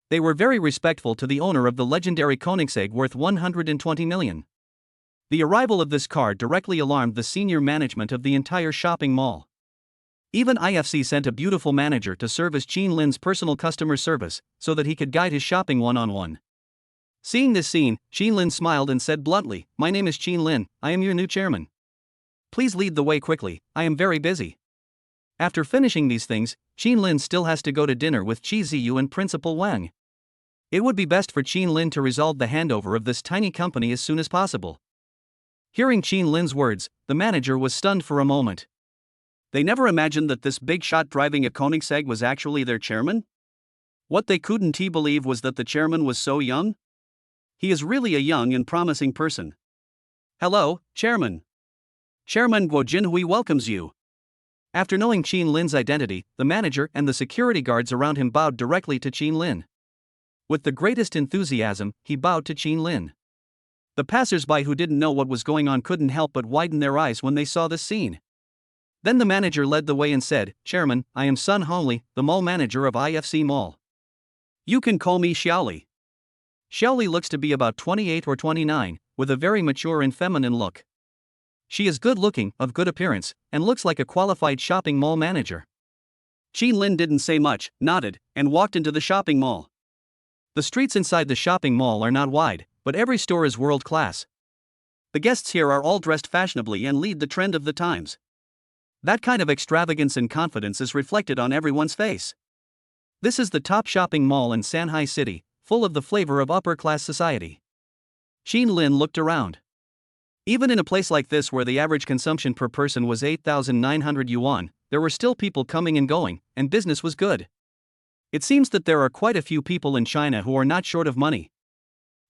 They were very respectful to the owner of the legendary Koenigsegg worth 120 million. The arrival of this car directly alarmed the senior management of the entire shopping mall. Even IFC sent a beautiful manager to serve as Xin Lin's personal customer service, so that he could guide his shopping one-on-one. Seeing this scene, Xin Lin smiled and said bluntly, "My name is Xin Lin, I am your new chairman. Please lead the way quickly, I am very busy." After finishing these things, Xin Lin still has to go to dinner with Qi Ziyu and Principal Wang. It would be best for Xin Lin to resolve the handover of this tiny company as soon as possible. Hearing Xin Lin's words, the manager was stunned for a moment. They never imagined that this big shot driving a Koenigsegg was actually their chairman? What they couldn't believe was that the chairman was so young? He is really a young and promising person. "Hello, Chairman. Chairman Guo Jinhui welcomes you." After knowing Xin Lin's identity, the manager and the security guards around him bowed directly to Xin Lin. With the greatest enthusiasm, he bowed to Xin Lin. The passers-by who didn't know what was going on couldn't help but widen their eyes when they saw this scene. Then the manager led the way and said, "Chairman, I am Sun Hongli, the mall manager of IFC Mall. You can call me Xiaoli." Xiaoli looks to be about 28 or 29, with a very mature and feminine look. She is good-looking, of good appearance, and looks like a qualified shopping mall manager. Xin Lin didn't say much, nodded, and walked into the shopping mall. The streets inside the shopping mall are not wide, but every store is world-class. The guests here are all dressed fashionably and lead the trend of the times. That kind of extravagance and confidence is reflected on everyone's face. This is the top shopping mall in Shanghai City, full of the flavor of upper-class society. Xin Lin looked around. Even in a place like this where the average consumption per person was 8,900 yuan, there were still people coming and going, and business was good. It seems that there are quite a few people in China who are not short of money.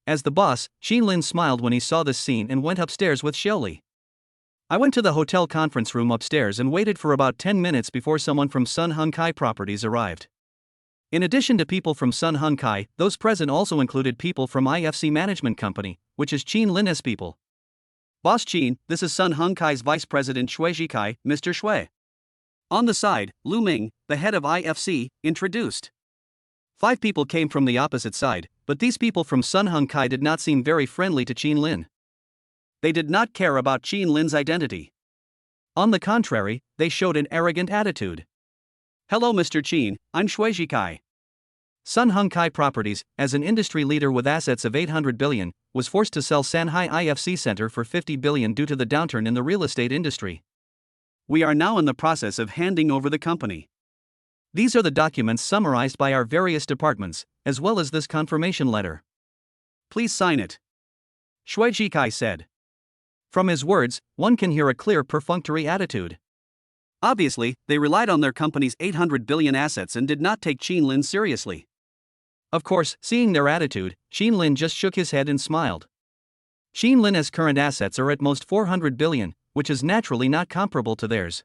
As the boss, Xin Lin smiled when he saw this scene and went upstairs with Xiaoli. I went to the hotel conference room upstairs and waited for about 10 minutes before someone from Sun Hungkai Properties arrived. In addition to people from Sun Hungkai, those present also included people from IFC Management Company, which is Xin Lin's people. "Boss Xin, this is Sun Hungkai's Vice President Shui Zhikai, Mr. Shui." On the side, Lu Ming, the head of IFC, introduced. 5 people came from the opposite side, but these people from Sun Hungkai did not seem very friendly to Xin Lin. They did not care about Xin Lin's identity. On the contrary, they showed an arrogant attitude. "Hello Mr. Xin, I'm Shui Zhikai." Sun Hungkai Properties, as an industry leader with assets of 800 billion, was forced to sell Shanghai IFC Center for 50 billion due to the downturn in the real estate industry. We are now in the process of handing over the company. These are the documents summarized by our various departments, as well as this confirmation letter. Please sign it. Shui Zhikai said. From his words, one can hear a clear perfunctory attitude. Obviously, they relied on their company's 800 billion assets and did not take Qin Lin seriously. Of course, seeing their attitude, Qin Lin just shook his head and smiled. Qin Lin's current assets are at most 400 billion, which is naturally not comparable to theirs.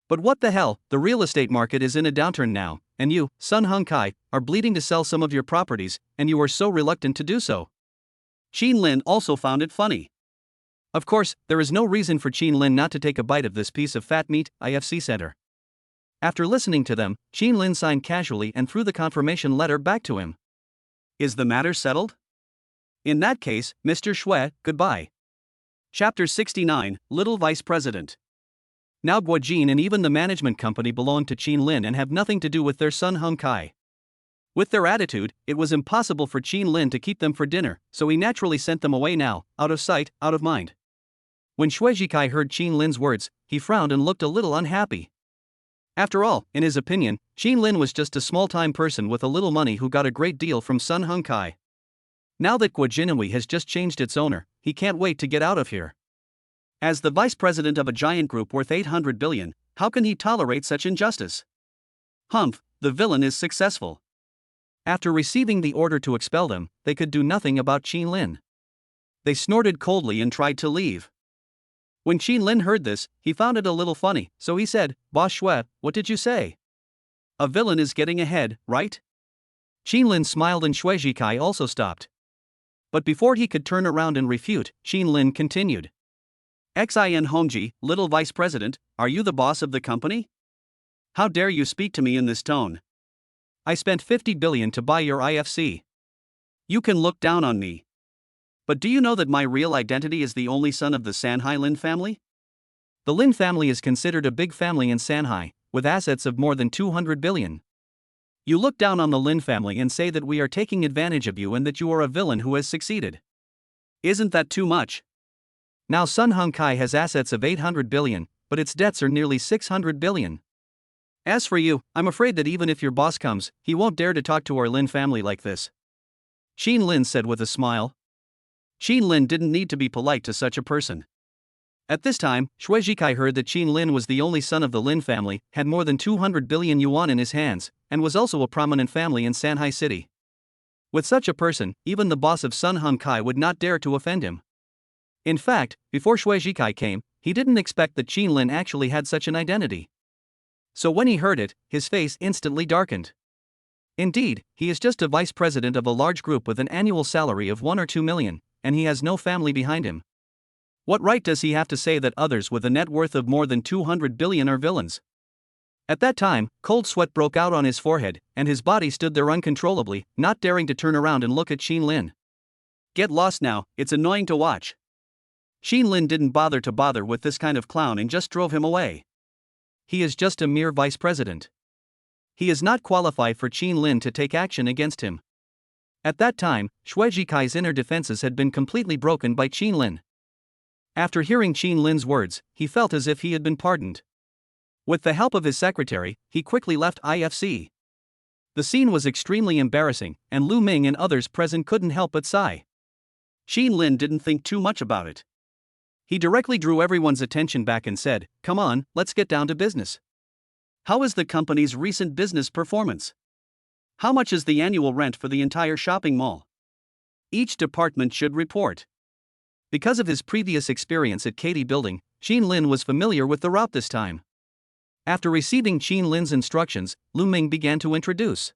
But what the hell, the real estate market is in a downturn now, and you, Sun Hung Kai, are bleeding to sell some of your properties, and you are so reluctant to do so. Qin Lin also found it funny. Of course, there is no reason for Qin Lin not to take a bite of this piece of fat meat, IFC Center. After listening to them, Qin Lin signed casually and threw the confirmation letter back to him. Is the matter settled? In that case, Mr. Shui, goodbye. Chapter 69, Little Vice President. Now Guojin and even the management company belong to Qin Lin and have nothing to do with their son Hung Kai. With their attitude, it was impossible for Qin Lin to keep them for dinner, so he naturally sent them away now, out of sight, out of mind. When Shui Jikai heard Qin Lin's words, he frowned and looked a little unhappy. After all, in his opinion, Qin Lin was just a small-time person with a little money who got a great deal from Sun Hung Kai. Now that Guojinui has just changed its owner, he can't wait to get out of here. As the vice president of a giant group worth 800 billion, how can he tolerate such injustice? Humph, the villain is successful. After receiving the order to expel them, they could do nothing about Qin Lin. They snorted coldly and tried to leave. When Qin Lin heard this, he found it a little funny, so he said, "Boss Shui, what did you say? A villain is getting ahead, right?" Qin Lin smiled and Shui Jikai also stopped. But before he could turn around and refute, Qin Lin continued. Xin Hongji, little vice president, are you the boss of the company? How dare you speak to me in this tone? I spent 50 billion to buy your IFC. You can look down on me. But do you know that my real identity is the only son of the Sanhai Lin family? The Lin family is considered a big family in Sanhai, with assets of more than 200 billion. You look down on the Lin family and say that we are taking advantage of you and that you are a villain who has succeeded. Isn't that too much? Now Sun Hung Kai has assets of 800 billion, but its debts are nearly 600 billion. As for you, I'm afraid that even if your boss comes, he won't dare to talk to our Lin family like this. Qin Lin said with a smile. Qin Lin didn't need to be polite to such a person. At this time, Shui Jikai heard that Qin Lin was the only son of the Lin family, had more than 200 billion yuan in his hands, and was also a prominent family in Sanhai City. With such a person, even the boss of Sun Hung Kai would not dare to offend him. In fact, before Shui Jikai came, he didn't expect that Qin Lin actually had such an identity. So when he heard it, his face instantly darkened. Indeed, he is just a vice president of a large group with an annual salary of 1 or 2 million, and he has no family behind him. What right does he have to say that others with a net worth of more than 200 billion are villains? At that time, cold sweat broke out on his forehead, and his body stood there uncontrollably, not daring to turn around and look at Qin Lin. Get lost now, it's annoying to watch. Qin Lin didn't bother with this kind of clown and just drove him away. He is just a mere vice president. He is not qualified for Qin Lin to take action against him. At that time, Shui Jikai's inner defenses had been completely broken by Qin Lin. After hearing Qin Lin's words, he felt as if he had been pardoned. With the help of his secretary, he quickly left IFC. The scene was extremely embarrassing, and Lu Ming and others present couldn't help but sigh. Qin Lin didn't think too much about it. He directly drew everyone's attention back and said, "Come on, let's get down to business. How is the company's recent business performance? How much is the annual rent for the entire shopping mall? Each department should report." Because of his previous experience at Katie Building, Qin Lin was familiar with the route this time. After receiving Qin Lin's instructions, Lu Ming began to introduce.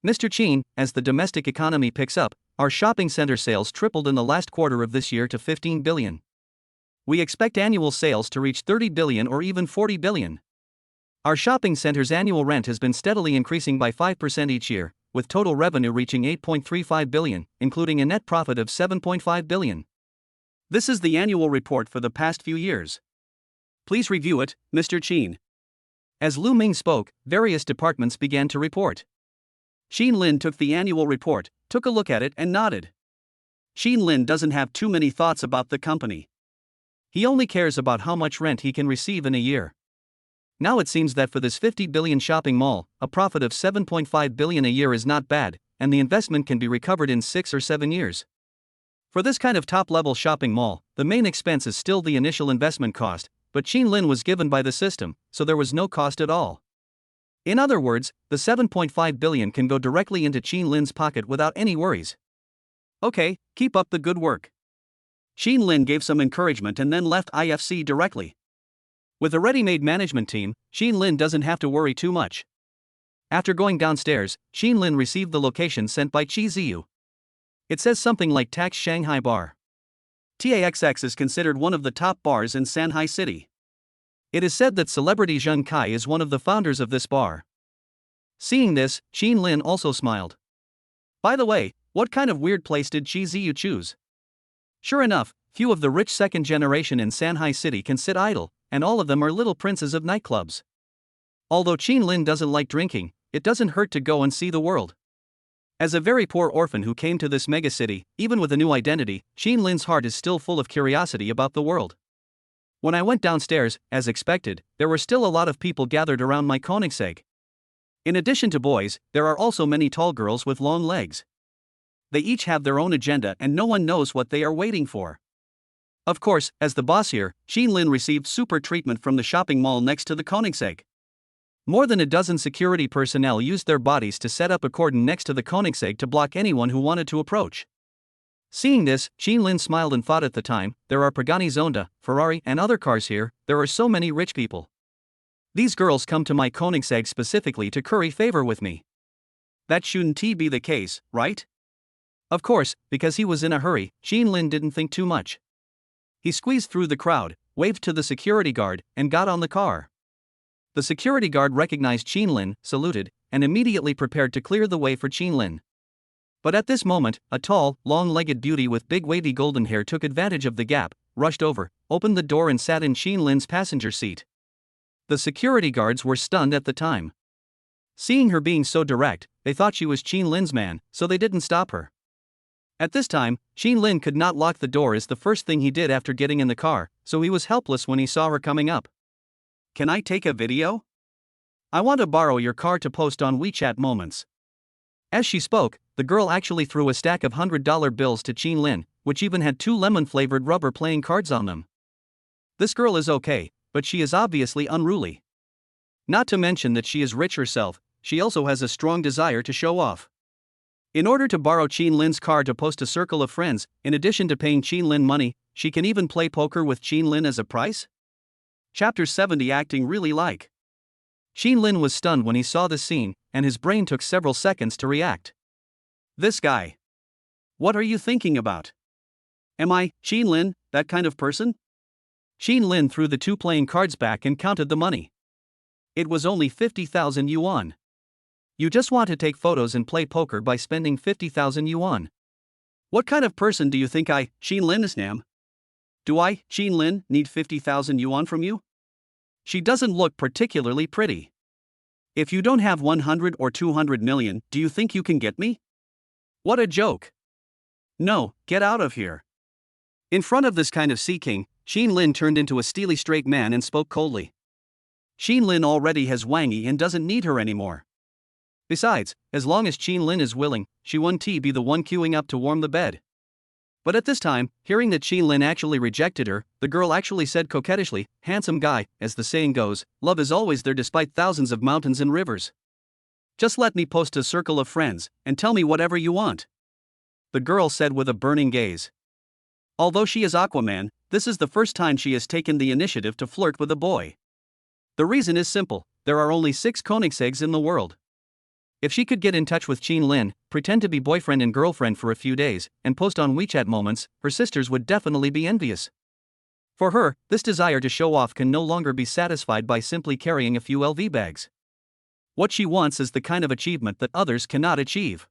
"Mr. Qin, as the domestic economy picks up, our shopping center sales tripled in the last quarter of this year to 15 billion. We expect annual sales to reach 30 billion or even 40 billion. Our shopping center's annual rent has been steadily increasing by 5% each year, with total revenue reaching 8.35 billion, including a net profit of 7.5 billion. This is the annual report for the past few years. Please review it, Mr. Qin." As Lu Ming spoke, various departments began to report. Qin Lin took the annual report, took a look at it and nodded. Qin Lin doesn't have too many thoughts about the company. He only cares about how much rent he can receive in a year. Now it seems that for this 50 billion shopping mall, a profit of 7.5 billion a year is not bad, and the investment can be recovered in 6 or 7 years. For this kind of top-level shopping mall, the main expense is still the initial investment cost, but Qin Lin was given by the system, so there was no cost at all. In other words, the 7.5 billion can go directly into Qin Lin's pocket without any worries. Okay, keep up the good work. Qin Lin gave some encouragement and then left IFC directly. With a ready-made management team, Qin Lin doesn't have to worry too much. After going downstairs, Qin Lin received the location sent by Qi Ziyu. It says something like Tax Shanghai Bar. TAXX is considered one of the top bars in Shanghai City. It is said that celebrity Zheng Kai is one of the founders of this bar. Seeing this, Qin Lin also smiled. By the way, what kind of weird place did Qi Ziyu choose? Sure enough, few of the rich second generation in Shanghai City can sit idle, and all of them are little princes of nightclubs. Although Qin Lin doesn't like drinking, it doesn't hurt to go and see the world. As a very poor orphan who came to this megacity, even with a new identity, Qin Lin's heart is still full of curiosity about the world. When I went downstairs, as expected, there were still a lot of people gathered around my Koenigsegg. In addition to boys, there are also many tall girls with long legs. They each have their own agenda and no one knows what they are waiting for. Of course, as the boss here, Qin Lin received super treatment from the shopping mall next to the Koenigsegg. More than a dozen security personnel used their bodies to set up a cordon next to the Koenigsegg to block anyone who wanted to approach. Seeing this, Qin Lin smiled and thought at the time, there are Pagani Zonda, Ferrari and other cars here, there are so many rich people. These girls come to my Koenigsegg specifically to curry favor with me. That shouldn't be the case, right? Of course, because he was in a hurry, Qin Lin didn't think too much. He squeezed through the crowd, waved to the security guard, and got on the car. The security guard recognized Qin Lin, saluted, and immediately prepared to clear the way for Qin Lin. But at this moment, a tall, long-legged beauty with big wavy golden hair took advantage of the gap, rushed over, opened the door and sat in Qin Lin's passenger seat. The security guards were stunned at the time. Seeing her being so direct, they thought she was Qin Lin's man, so they didn't stop her. At this time, Qin Lin could not lock the door as the first thing he did after getting in the car, so he was helpless when he saw her coming up. Can I take a video? I want to borrow your car to post on WeChat Moments. As she spoke, the girl actually threw a stack of $100 bills to Qin Lin, which even had 2 lemon-flavored rubber playing cards on them. This girl is okay, but she is obviously unruly. Not to mention that she is rich herself, she also has a strong desire to show off. In order to borrow Qin Lin's car to post a circle of friends, in addition to paying Qin Lin money, she can even play poker with Qin Lin as a price? Chapter 70 Acting really like. Qin Lin was stunned when he saw this scene, and his brain took several seconds to react. This guy. What are you thinking about? Am I, Qin Lin, that kind of person? Qin Lin threw the 2 playing cards back and counted the money. It was only 50,000 yuan. You just want to take photos and play poker by spending 50,000 yuan. What kind of person do you think I, Qin Lin, am? Do I, Qin Lin, need 50,000 yuan from you? She doesn't look particularly pretty. If you don't have 100 or 200 million, do you think you can get me? What a joke. No, get out of here. In front of this kind of sea king, Qin Lin turned into a steely straight man and spoke coldly. Qin Lin already has Wang Yi and doesn't need her anymore. Besides, as long as Qin Lin is willing, she won't be the one queuing up to warm the bed. But at this time, hearing that Qin Lin actually rejected her, the girl actually said coquettishly, "Handsome guy, as the saying goes, love is always there despite thousands of mountains and rivers. Just let me post a circle of friends, and tell me whatever you want." The girl said with a burning gaze. Although she is Aquaman, this is the first time she has taken the initiative to flirt with a boy. The reason is simple, there are only 6 Koenigseggs in the world. If she could get in touch with Qin Lin, pretend to be boyfriend and girlfriend for a few days, and post on WeChat Moments, her sisters would definitely be envious. For her, this desire to show off can no longer be satisfied by simply carrying a few LV bags. What she wants is the kind of achievement that others cannot achieve.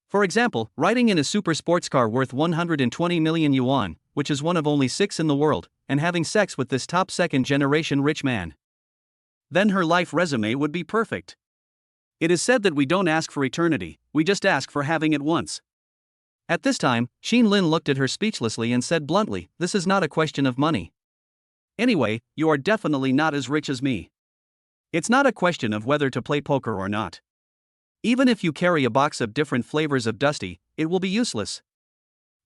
For example, riding in a super sports car worth 120 million yuan, which is one of only 6 in the world, and having sex with this top second-generation rich man. Then her life resume would be perfect. It is said that we don't ask for eternity, we just ask for having it once. At this time, Qin Lin looked at her speechlessly and said bluntly, "This is not a question of money. Anyway, you are definitely not as rich as me. It's not a question of whether to play poker or not. Even if you carry a box of different flavors of Dusty, it will be useless.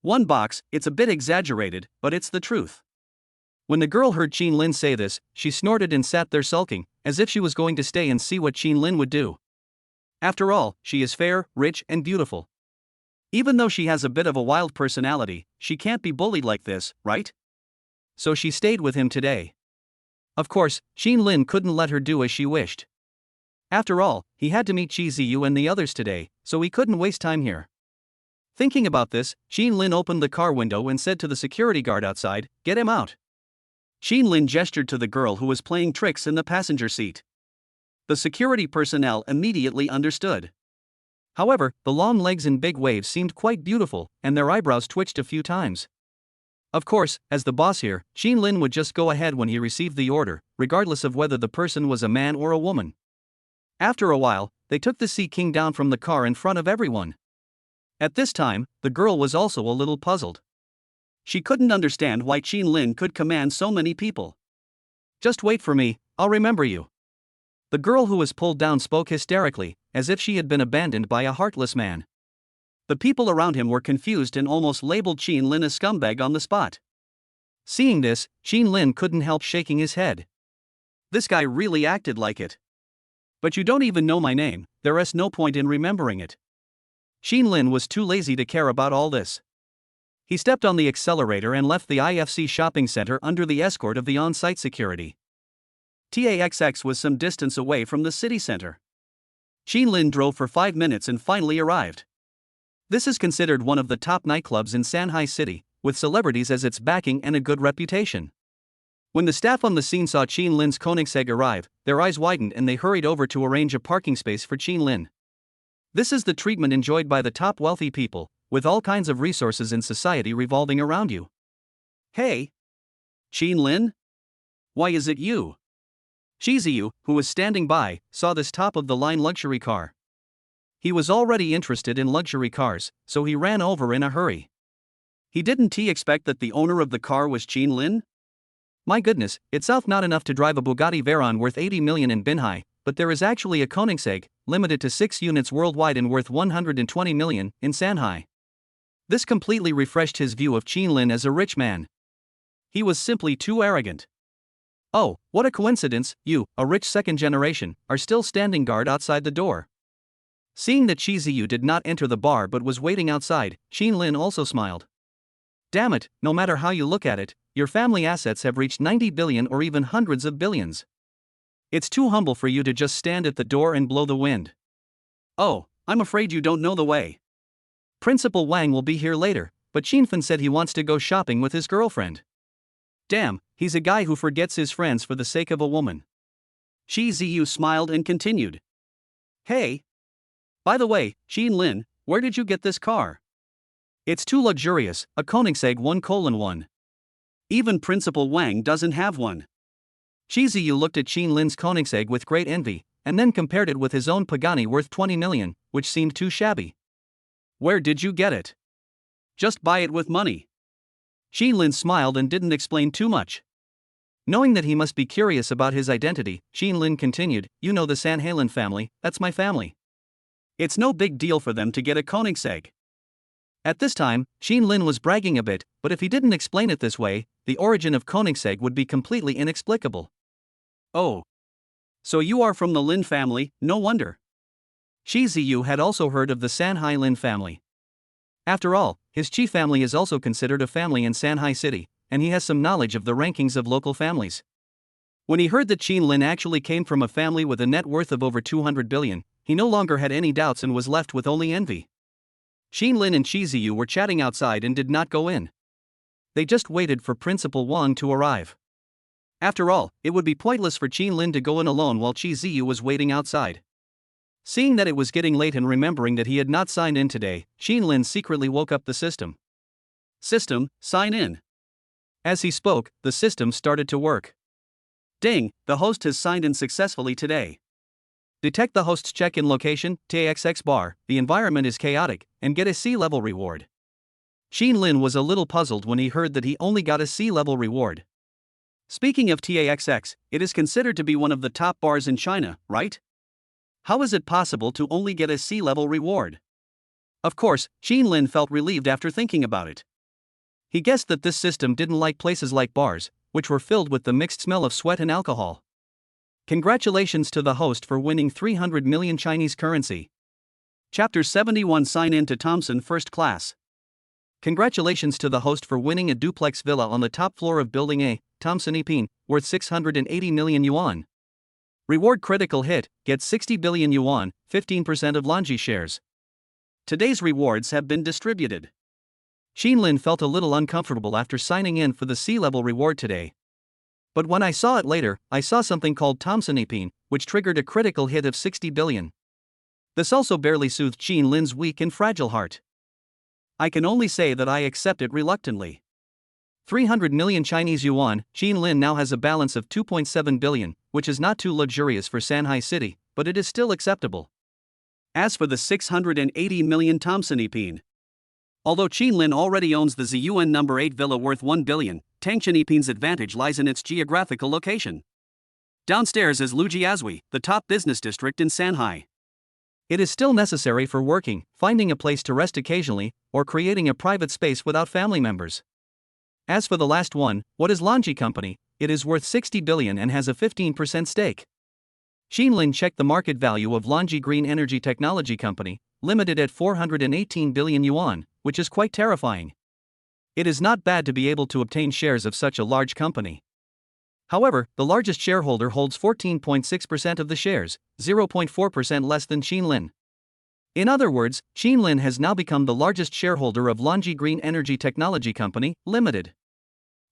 One box, it's a bit exaggerated, but it's the truth. When the girl heard Qin Lin say this, she snorted and sat there sulking, as if she was going to stay and see what Qin Lin would do. After all, she is fair, rich, and beautiful. Even though she has a bit of a wild personality, she can't be bullied like this, right? So she stayed with him today. Of course, Qin Lin couldn't let her do as she wished. After all, he had to meet Qi Ziyu and the others today, so he couldn't waste time here. Thinking about this, Qin Lin opened the car window and said to the security guard outside, "Get him out." Qin Lin gestured to the girl who was playing tricks in the passenger seat. The security personnel immediately understood. However, the long legs and big waves seemed quite beautiful, and their eyebrows twitched a few times. Of course, as the boss here, Qin Lin would just go ahead when he received the order, regardless of whether the person was a man or a woman. After a while, they took the Sea King down from the car in front of everyone. At this time, the girl was also a little puzzled. She couldn't understand why Qin Lin could command so many people. "Just wait for me, I'll remember you." The girl who was pulled down spoke hysterically, as if she had been abandoned by a heartless man. The people around him were confused and almost labeled Qin Lin a scumbag on the spot. Seeing this, Qin Lin couldn't help shaking his head. This guy really acted like it. But you don't even know my name, there is no point in remembering it. Qin Lin was too lazy to care about all this. He stepped on the accelerator and left the IFC shopping center under the escort of the on-site security. TAXX was some distance away from the city center. Qin Lin drove for 5 minutes and finally arrived. This is considered one of the top nightclubs in Shanghai City, with celebrities as its backing and a good reputation. When the staff on the scene saw Qin Lin's Koenigsegg arrive, their eyes widened and they hurried over to arrange a parking space for Qin Lin. This is the treatment enjoyed by the top wealthy people, with all kinds of resources in society revolving around you. "Hey! Qin Lin? Why is it you?" Qi Ziyu, who was standing by, saw this top-of-the-line luxury car. He was already interested in luxury cars, so he ran over in a hurry. Didn't he expect that the owner of the car was Qin Lin? My goodness, itself not enough to drive a Bugatti Veyron worth 80 million in Binhai, but there is actually a Koenigsegg, limited to 6 units worldwide and worth 120 million, in Shanghai. This completely refreshed his view of Qin Lin as a rich man. He was simply too arrogant. "Oh, what a coincidence, you, a rich second generation, are still standing guard outside the door." Seeing that Qi Ziyu did not enter the bar but was waiting outside, Qin Lin also smiled. "Damn it, no matter how you look at it, your family assets have reached 90 billion or even hundreds of billions. It's too humble for you to just stand at the door and blow the wind." "Oh, I'm afraid you don't know the way. Principal Wang will be here later, but Qinfen said he wants to go shopping with his girlfriend." Damn, he's a guy who forgets his friends for the sake of a woman. Qi Ziyu smiled and continued. "Hey! By the way, Qin Lin, where did you get this car?" "It's too luxurious, a Koenigsegg 1:1. Even Principal Wang doesn't have one." Qi Ziyu looked at Qin Lin's Koenigsegg with great envy, and then compared it with his own Pagani worth 20 million, which seemed too shabby. "Where did you get it? Just buy it with money." Qin Lin smiled and didn't explain too much. Knowing that he must be curious about his identity, Qin Lin continued, "You know the Sanhalen family, that's my family. It's no big deal for them to get a Koenigsegg." At this time, Qin Lin was bragging a bit, but if he didn't explain it this way, the origin of Koenigsegg would be completely inexplicable. "Oh. So you are from the Lin family, no wonder." Qi Ziyu had also heard of the Shanghai Lin family. After all, his Qi family is also considered a family in Shanghai City, and he has some knowledge of the rankings of local families. When he heard that Qin Lin actually came from a family with a net worth of over 200 billion, he no longer had any doubts and was left with only envy. Qin Lin and Qi Ziyu were chatting outside and did not go in. They just waited for Principal Wang to arrive. After all, it would be pointless for Qin Lin to go in alone while Qi Ziyu was waiting outside. Seeing that it was getting late and remembering that he had not signed in today, Qin Lin secretly woke up the system. "System, sign in." As he spoke, the system started to work. "Ding, the host has signed in successfully today. Detect the host's check-in location, TXX bar, the environment is chaotic, and get a C-level reward." Qin Lin was a little puzzled when he heard that he only got a C-level reward. Speaking of TAXX, it is considered to be one of the top bars in China, right? How is it possible to only get a C-level reward? Of course, Qin Lin felt relieved after thinking about it. He guessed that this system didn't like places like bars, which were filled with the mixed smell of sweat and alcohol. Congratulations to the host for winning 300 million Chinese currency. Chapter 71 Sign in to Thompson First Class. Congratulations to the host for winning a duplex villa on the top floor of Building A, Thompson Epine, worth 680 million yuan. Reward critical hit, get 60 billion yuan, 15% of Longi shares. Today's rewards have been distributed. Lin felt a little uncomfortable after signing in for the C-level reward today. But when I saw it later, I saw something called Thompson Epine, which triggered a critical hit of 60 billion. This also barely soothed Lin's weak and fragile heart. I can only say that I accept it reluctantly. 300 million Chinese yuan, Lin now has a balance of 2.7 billion, which is not too luxurious for Shanghai City, but it is still acceptable. As for the 680 million Thompson Epine, although Lin already owns the Ziyuan No. 8 villa worth 1 billion, Tangchen Epine's advantage lies in its geographical location. Downstairs is Lujiazui, the top business district in Shanghai. It is still necessary for working, finding a place to rest occasionally, or creating a private space without family members. As for the last one, what is Longi Company? It is worth 60 billion and has a 15% stake. Lin checked the market value of Longi Green Energy Technology Company, limited at 418 billion yuan, which is quite terrifying. It is not bad to be able to obtain shares of such a large company. However, the largest shareholder holds 14.6% of the shares, 0.4% less than Lin. In other words, Lin has now become the largest shareholder of Longi Green Energy Technology Company, Limited.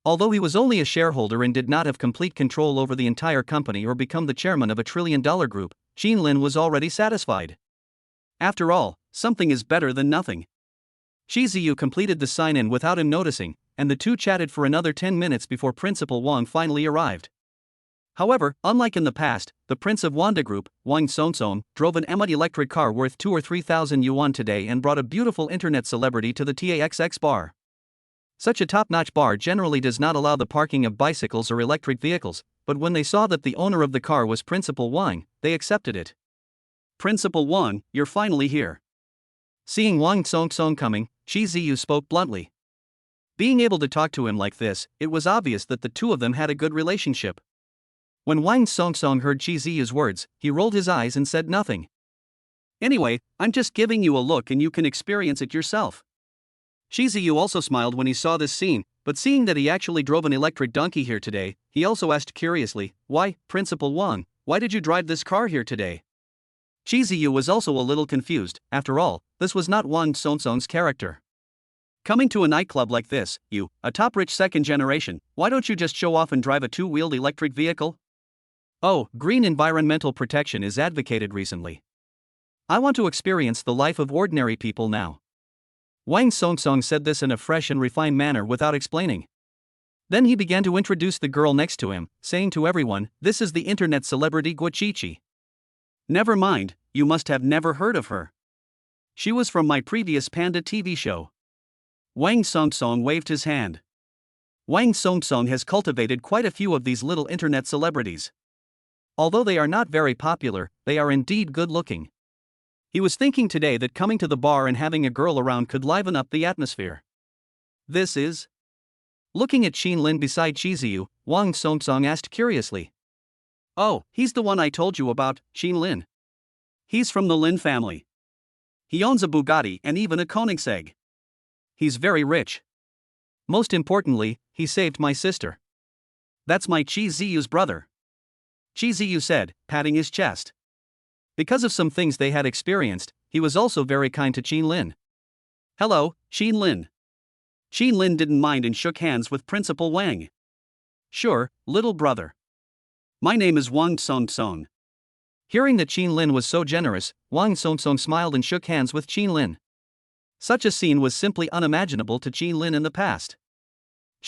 Although he was only a shareholder and did not have complete control over the entire company or become the chairman of a trillion-dollar group, Lin was already satisfied. After all, something is better than nothing. Shi Ziyu completed the sign-in without him noticing, and the two chatted for another 10 minutes before Principal Wang finally arrived. However, unlike in the past, the Prince of Wanda Group, Wang Songsong, drove an Emmet electric car worth 2 or 3,000 yuan today and brought a beautiful internet celebrity to the TAXX bar. Such a top-notch bar generally does not allow the parking of bicycles or electric vehicles, but when they saw that the owner of the car was Principal Wang, they accepted it. Principal Wang, you're finally here. Seeing Wang Songsong coming, Shi Ziyu spoke bluntly. Being able to talk to him like this, it was obvious that the two of them had a good relationship. When Wang Songsong heard Shi Ziyu's words, he rolled his eyes and said nothing. Anyway, I'm just giving you a look and you can experience it yourself. Shi Ziyu also smiled when he saw this scene, but seeing that he actually drove an electric donkey here today, he also asked curiously, "Why, Principal Wang, why did you drive this car here today?" Shi Ziyu was also a little confused. After all, this was not Wang Songsong's character. Coming to a nightclub like this, you, a top-rich second generation, why don't you just show off and drive a two-wheeled electric vehicle? Oh, green environmental protection is advocated recently. I want to experience the life of ordinary people now. Wang Songsong said this in a fresh and refined manner without explaining. Then he began to introduce the girl next to him, saying to everyone, "This is the internet celebrity Guachichi." Never mind, you must have never heard of her. She was from my previous Panda TV show. Wang Songsong waved his hand. Wang Songsong has cultivated quite a few of these little internet celebrities. Although they are not very popular, they are indeed good-looking. He was thinking today that coming to the bar and having a girl around could liven up the atmosphere. This is? Looking at Lin beside Shi Ziyu, Wang Songsong asked curiously. Oh, he's the one I told you about, Lin. He's from the Lin family. He owns a Bugatti and even a Koenigsegg. He's very rich. Most importantly, he saved my sister. That's my Shi Ziyu's brother, Shi Ziyu said, patting his chest. Because of some things they had experienced, he was also very kind to Lin. Hello, Lin. Lin didn't mind and shook hands with Principal Wang. Sure, little brother. My name is Wang Songsong. Hearing that Lin was so generous, Wang Songsong smiled and shook hands with Lin. Such a scene was simply unimaginable to Lin in the past.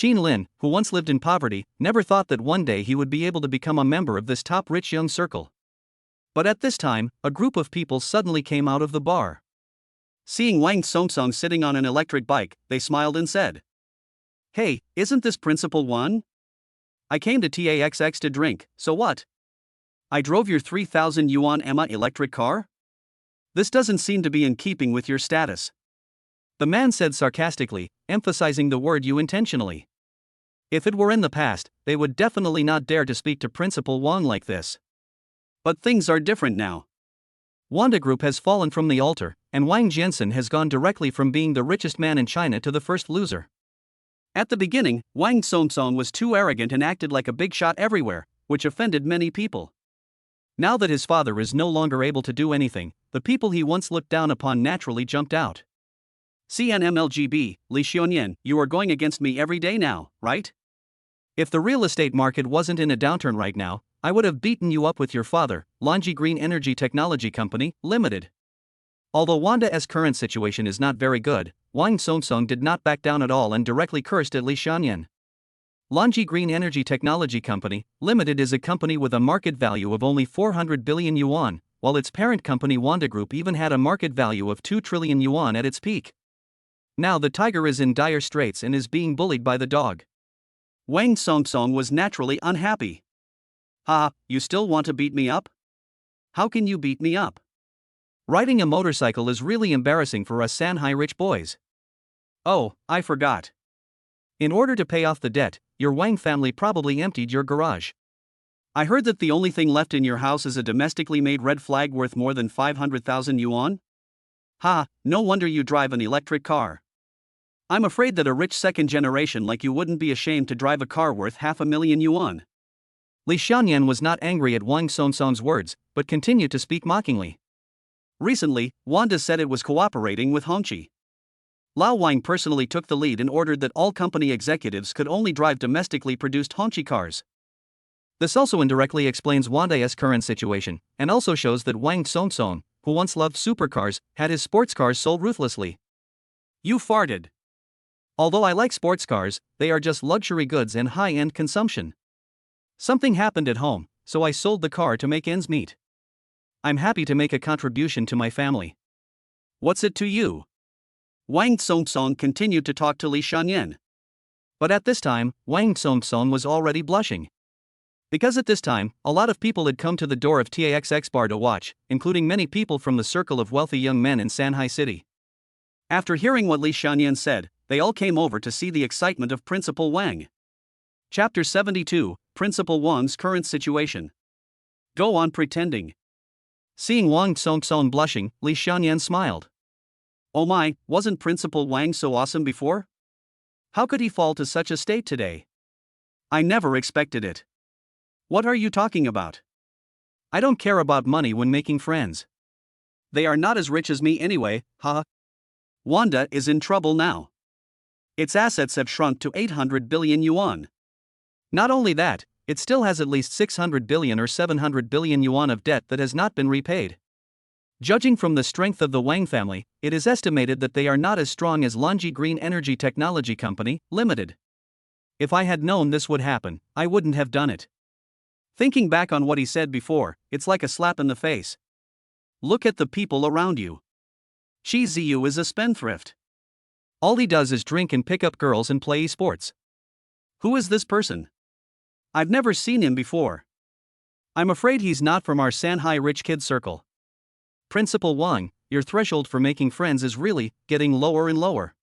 Lin, who once lived in poverty, never thought that one day he would be able to become a member of this top rich young circle. But at this time, a group of people suddenly came out of the bar. Seeing Wang Songsong sitting on an electric bike, they smiled and said, "Hey, isn't this Principal Wang? I came to TAXX to drink, so what? I drove your 3,000 yuan Emma electric car? This doesn't seem to be in keeping with your status." the man said sarcastically, emphasizing the word you intentionally. If it were in the past, they would definitely not dare to speak to Principal Wang like this. But things are different now. Wanda Group has fallen from the altar, and Wang Jiansen has gone directly from being the richest man in China to the first loser. At the beginning, Wang Songsong was too arrogant and acted like a big shot everywhere, which offended many people. Now that his father is no longer able to do anything, the people he once looked down upon naturally jumped out. CNMLGB, Li Xiaoyan, you are going against me every day now, right? If the real estate market wasn't in a downturn right now, I would have beaten you up with your father, Longi Green Energy Technology Company, Limited. Although Wanda's current situation is not very good, Wang Songsong did not back down at all and directly cursed at Li Xiaoyan. Longi Green Energy Technology Company, Limited is a company with a market value of only 400 billion yuan, while its parent company Wanda Group even had a market value of 2 trillion yuan at its peak. Now the tiger is in dire straits and is being bullied by the dog. Wang Songsong was naturally unhappy. Ha, you still want to beat me up? How can you beat me up? Riding a motorcycle is really embarrassing for us Shanghai rich boys. Oh, I forgot. In order to pay off the debt, your Wang family probably emptied your garage. I heard that the only thing left in your house is a domestically made red flag worth more than 500,000 yuan? Ha, no wonder you drive an electric car. I'm afraid that a rich second generation like you wouldn't be ashamed to drive a car worth 500,000 yuan. Li Xiaoyan was not angry at Wang Songsong's words, but continued to speak mockingly. Recently, Wanda said it was cooperating with Hongqi. Lao Wang personally took the lead and ordered that all company executives could only drive domestically produced Hongqi cars. This also indirectly explains Wanda's current situation, and also shows that Wang Songsong, who once loved supercars, had his sports cars sold ruthlessly. You farted. Although I like sports cars, they are just luxury goods and high-end consumption. Something happened at home, so I sold the car to make ends meet. I'm happy to make a contribution to my family. What's it to you? Wang Songsong continued to talk to Li Xiaoyan. But at this time, Wang Songsong was already blushing. Because at this time, a lot of people had come to the door of TAXX bar to watch, including many people from the circle of wealthy young men in Shanghai City. After hearing what Li Xiaoyan said, they all came over to see the excitement of Principal Wang. Chapter 72, Principal Wang's current situation. Go on pretending. Seeing Wang Songsong blushing, Li Xiaoyan smiled. Oh my, wasn't Principal Wang so awesome before? How could he fall to such a state today? I never expected it. What are you talking about? I don't care about money when making friends. They are not as rich as me anyway, huh? Wanda is in trouble now. Its assets have shrunk to 800 billion yuan. Not only that, it still has at least 600 billion or 700 billion yuan of debt that has not been repaid. Judging from the strength of the Wang family, it is estimated that they are not as strong as Longi Green Energy Technology Company, Limited. If I had known this would happen, I wouldn't have done it. Thinking back on what he said before, it's like a slap in the face. Look at the people around you. Chi Ziyu is a spendthrift. All he does is drink and pick up girls and play esports. Who is this person? I've never seen him before. I'm afraid he's not from our Shanghai rich kid circle. Principal Wang, your threshold for making friends is really getting lower and lower.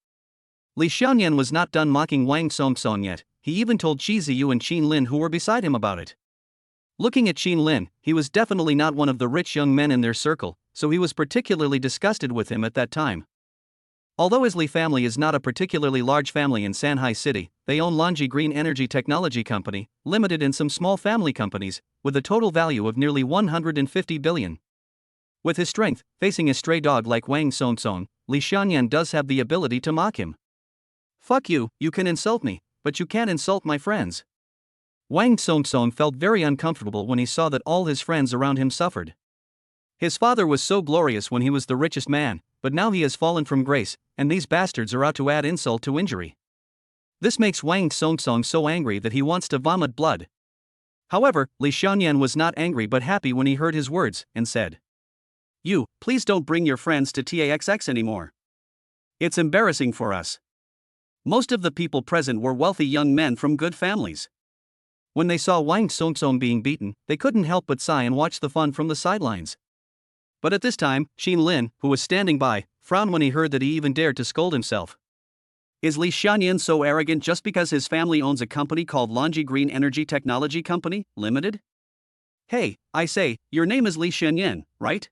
Li Xiaoyan was not done mocking Wang Songsong yet. He even told Chi Ziyu and Qin Lin who were beside him about it. Looking at Qin Lin, he was definitely not one of the rich young men in their circle, so he was particularly disgusted with him at that time. Although his Li family is not a particularly large family in Shanghai City, they own Longi Green Energy Technology Company, Limited and some small family companies, with a total value of nearly 150 billion. With his strength, facing a stray dog like Wang Songsong, Li Xiaoyan does have the ability to mock him. Fuck you, you can insult me, but you can't insult my friends. Wang Songsong felt very uncomfortable when he saw that all his friends around him suffered. His father was so glorious when he was the richest man, but now he has fallen from grace, and these bastards are out to add insult to injury. This makes Wang Songsong so angry that he wants to vomit blood. However, Li Xiaoyan was not angry but happy when he heard his words, and said, You, please don't bring your friends to TAXX anymore. It's embarrassing for us. Most of the people present were wealthy young men from good families. When they saw Wang Songsong being beaten, they couldn't help but sigh and watch the fun from the sidelines. But at this time, Qin Lin, who was standing by, frowned when he heard that he even dared to scold himself. Is Li Xianyan so arrogant just because his family owns a company called Longi Green Energy Technology Company, Limited? Hey, I say, your name is Li Xianyan, right?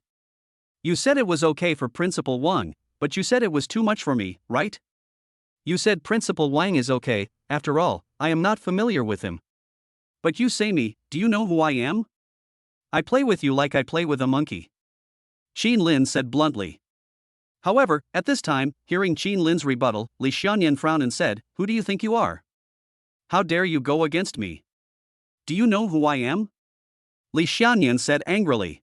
You said it was okay for Principal Wang, but you said it was too much for me, right? You said Principal Wang is okay. After all, I am not familiar with him. But you say me, do you know who I am? I play with you like I play with a monkey, Qin Lin said bluntly. However, at this time, hearing Qin Lin's rebuttal, Li Xianyan frowned and said, Who do you think you are? How dare you go against me? Do you know who I am? Li Xianyan said angrily.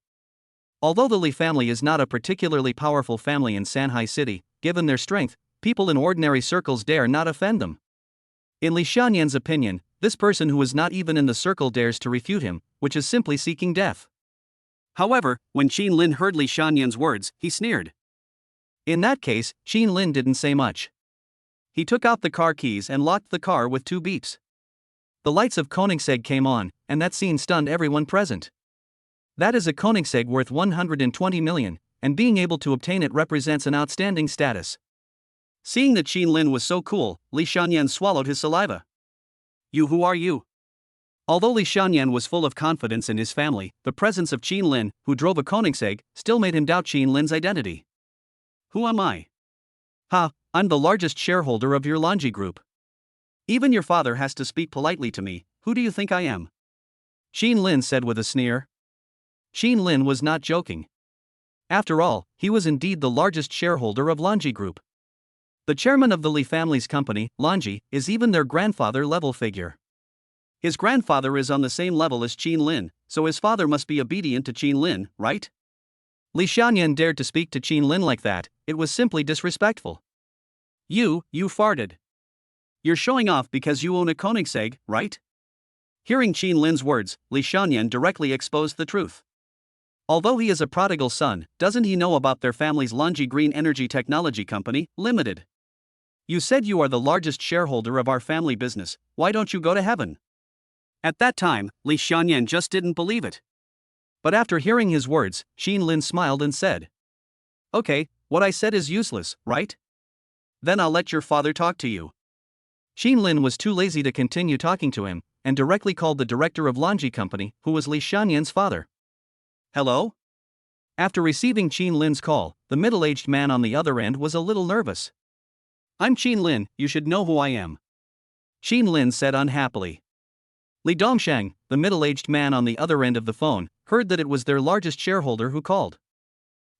Although the Li family is not a particularly powerful family in Sanhai City, given their strength, people in ordinary circles dare not offend them. In Li Xianyan's opinion, this person who is not even in the circle dares to refute him, which is simply seeking death. However, when Qin Lin heard Li Xianyan's words, he sneered. In that case, Qin Lin didn't say much. He took out the car keys and locked the car with 2 beeps. The lights of Koenigsegg came on, and that scene stunned everyone present. That is a Koenigsegg worth 120 million, and being able to obtain it represents an outstanding status. Seeing that Qin Lin was so cool, Li Xianyan swallowed his saliva. Who are you? Although Li Xianyan was full of confidence in his family, the presence of Qin Lin, who drove a Koenigsegg, still made him doubt Qin Lin's identity. Who am I? Ha, I'm the largest shareholder of your Longi group. Even your father has to speak politely to me. Who do you think I am? Qin Lin said with a sneer. Qin Lin was not joking. After all, he was indeed the largest shareholder of Longi Group. The chairman of the Li family's company, Longi, is even their grandfather-level figure. His grandfather is on the same level as Qin Lin, so his father must be obedient to Qin Lin, right? Li Xianyan dared to speak to Qin Lin like that. It was simply disrespectful. You farted. You're showing off because you own a Koenigsegg, right? Hearing Qin Lin's words, Li Xianyan directly exposed the truth. Although he is a prodigal son, doesn't he know about their family's Longi Green Energy Technology Company, Limited? You said you are the largest shareholder of our family business, why don't you go to heaven? At that time, Li Xianyan just didn't believe it. But after hearing his words, Qin Lin smiled and said, Okay, what I said is useless, right? Then I'll let your father talk to you. Qin Lin was too lazy to continue talking to him, and directly called the director of Longi Company, who was Li Xianyan's father. Hello? After receiving Qin Lin's call, the middle-aged man on the other end was a little nervous. I'm Qin Lin, you should know who I am. Qin Lin said unhappily. Li Dongsheng, the middle-aged man on the other end of the phone, heard that it was their largest shareholder who called.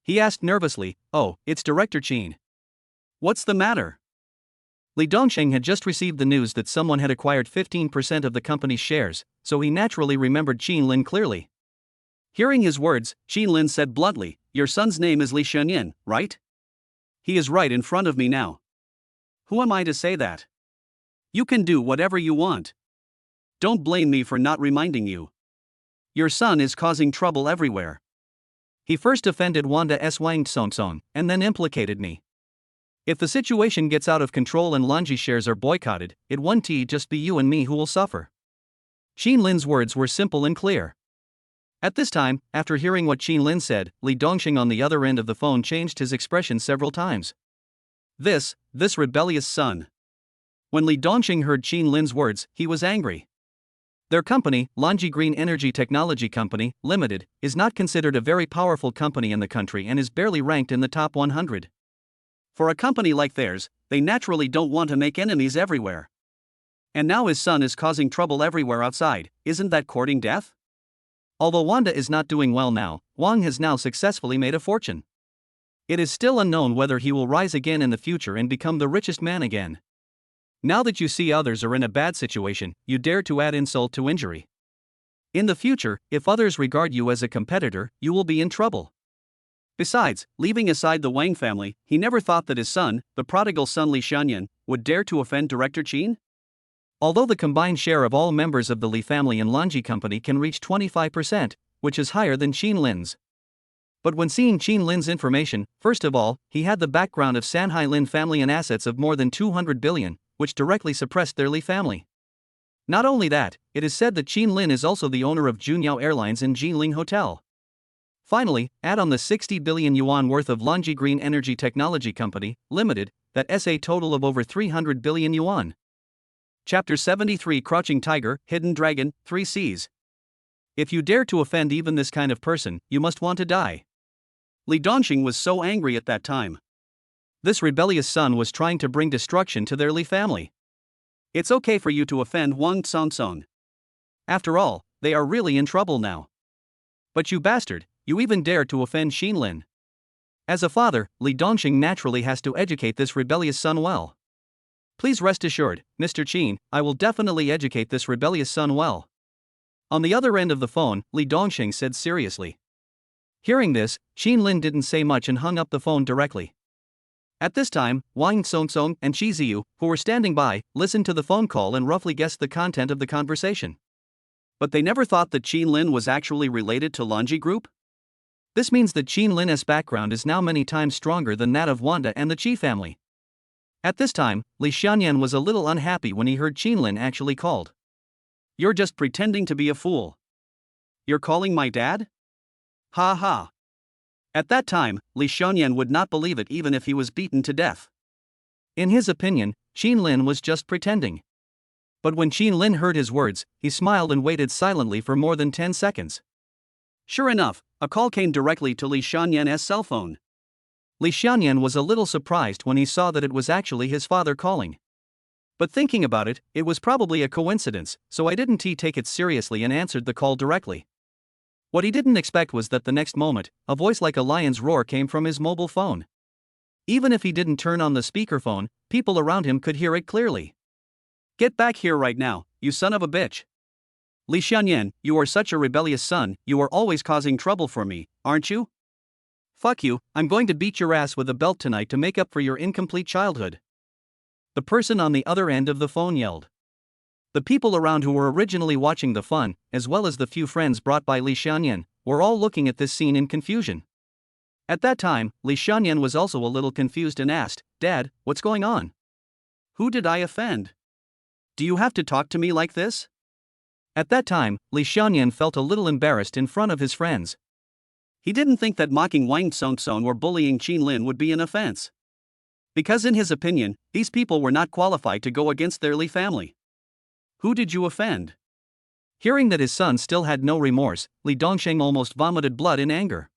He asked nervously, Oh, it's Director Qin. What's the matter? Li Dongsheng had just received the news that someone had acquired 15% of the company's shares, so he naturally remembered Qin Lin clearly. Hearing his words, Qin Lin said bluntly, Your son's name is Li Xianyan, right? He is right in front of me now. Who am I to say that? You can do whatever you want. Don't blame me for not reminding you. Your son is causing trouble everywhere. He first offended Wanda S. Wang Tsong, and then implicated me. If the situation gets out of control and Longi shares are boycotted, it won't just be you and me who will suffer. Qin Lin's words were simple and clear. At this time, after hearing what Qin Lin said, Li Dongsheng on the other end of the phone changed his expression several times. This rebellious son. When Li Dongsheng heard Qin Lin's words, he was angry. Their company, Longi Green Energy Technology Company, Limited, is not considered a very powerful company in the country and is barely ranked in the top 100. For a company like theirs, they naturally don't want to make enemies everywhere. And now his son is causing trouble everywhere outside, isn't that courting death? Although Wanda is not doing well now, Wang has now successfully made a fortune. It is still unknown whether he will rise again in the future and become the richest man again. Now that you see others are in a bad situation, you dare to add insult to injury. In the future, if others regard you as a competitor, you will be in trouble. Besides, leaving aside the Wang family, he never thought that his son, the prodigal son Li Xianyan, would dare to offend Director Qin? Although the combined share of all members of the Li family and Longi Company can reach 25%, which is higher than Qin Lin's. But when seeing Qin Lin's information, first of all, he had the background of Sanhai Lin family and assets of more than 200 billion, which directly suppressed their Li family. Not only that, it is said that Qin Lin is also the owner of Junyao Airlines and Jinling Hotel. Finally, add on the 60 billion yuan worth of Longi Green Energy Technology Company, Limited, that's a total of over 300 billion yuan. Chapter 73 Crouching Tiger, Hidden Dragon, 3 Cs. If you dare to offend even this kind of person, you must want to die. Li Dongxing was so angry at that time. This rebellious son was trying to bring destruction to their Li family. It's okay for you to offend Wang Songsong. After all, they are really in trouble now. But you bastard, you even dare to offend Xinlin. As a father, Li Dongxing naturally has to educate this rebellious son well. Please rest assured, Mr. Qin, I will definitely educate this rebellious son well. On the other end of the phone, Li Dongxing said seriously. Hearing this, Xinlin didn't say much and hung up the phone directly. At this time, Wang Songsong and Shi Ziyu, who were standing by, listened to the phone call and roughly guessed the content of the conversation. But they never thought that Xinlin was actually related to Longi Group? This means that Xinlin's background is now many times stronger than that of Wanda and the Qi family. At this time, Li Xianyan was a little unhappy when he heard Xinlin actually called. You're just pretending to be a fool. You're calling my dad? Ha ha. At that time, Li Xianyan would not believe it even if he was beaten to death. In his opinion, Xinlin was just pretending. But when Xinlin heard his words, he smiled and waited silently for more than 10 seconds. Sure enough, a call came directly to Li Xianyan's cell phone. Li Xianyan was a little surprised when he saw that it was actually his father calling. But thinking about it, it was probably a coincidence, so why didn't he take it seriously and answered the call directly? What he didn't expect was that the next moment, a voice like a lion's roar came from his mobile phone. Even if he didn't turn on the speakerphone, people around him could hear it clearly. Get back here right now, you son of a bitch. Li Xianyan, you are such a rebellious son, you are always causing trouble for me, aren't you? Fuck you, I'm going to beat your ass with a belt tonight to make up for your incomplete childhood. The person on the other end of the phone yelled. The people around who were originally watching the fun, as well as the few friends brought by Li Xianyan, were all looking at this scene in confusion. At that time, Li Xianyan was also a little confused and asked, Dad, what's going on? Who did I offend? Do you have to talk to me like this? At that time, Li Xianyan felt a little embarrassed in front of his friends. He didn't think that mocking Wang Songsong or bullying Xinlin would be an offense. Because in his opinion, these people were not qualified to go against their Li family. Who did you offend? Hearing that his son still had no remorse, Li Dongxing almost vomited blood in anger.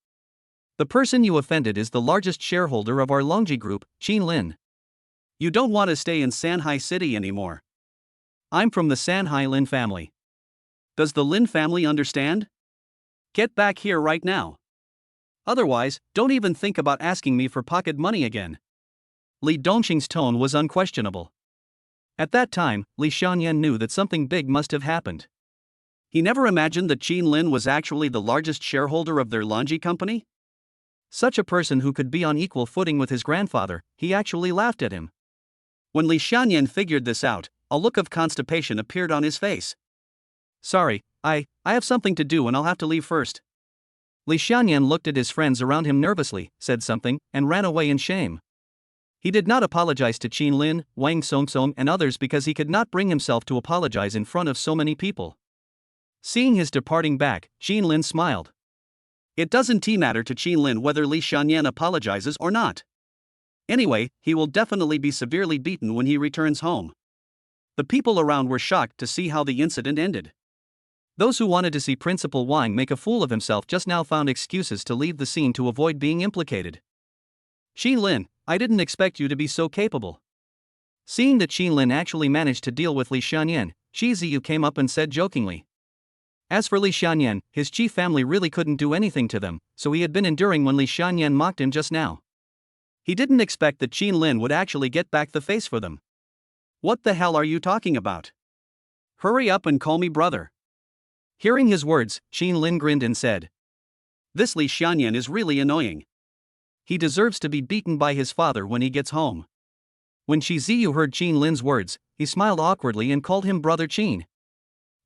The person you offended is the largest shareholder of our Longi Group, Xinlin. You don't want to stay in Sanhai City anymore. I'm from the Sanhai Lin family. Does the Lin family understand? Get back here right now. Otherwise, don't even think about asking me for pocket money again. Li Dongxing's tone was unquestionable. At that time, Li Xianyan knew that something big must have happened. He never imagined that Xinlin was actually the largest shareholder of their Longi company. Such a person who could be on equal footing with his grandfather, he actually laughed at him. When Li Xianyan figured this out, a look of constipation appeared on his face. Sorry, I have something to do and I'll have to leave first. Li Xianyan looked at his friends around him nervously, said something, and ran away in shame. He did not apologize to Xinlin, Wang Songsong and others because he could not bring himself to apologize in front of so many people. Seeing his departing back, Xinlin smiled. It doesn't matter to Xinlin whether Li Xianyan apologizes or not. Anyway, he will definitely be severely beaten when he returns home. The people around were shocked to see how the incident ended. Those who wanted to see Principal Wang make a fool of himself just now found excuses to leave the scene to avoid being implicated. Xinlin, I didn't expect you to be so capable. Seeing that Xinlin actually managed to deal with Li Xianyan, Shi Ziyu came up and said jokingly. As for Li Xianyan, his Qi family really couldn't do anything to them, so he had been enduring when Li Xianyan mocked him just now. He didn't expect that Xinlin would actually get back the face for them. What the hell are you talking about? Hurry up and call me brother. Hearing his words, Xinlin grinned and said. This Li Xianyan is really annoying. He deserves to be beaten by his father when he gets home. When Shi Ziyu heard Xinlin's words, he smiled awkwardly and called him Brother Qin.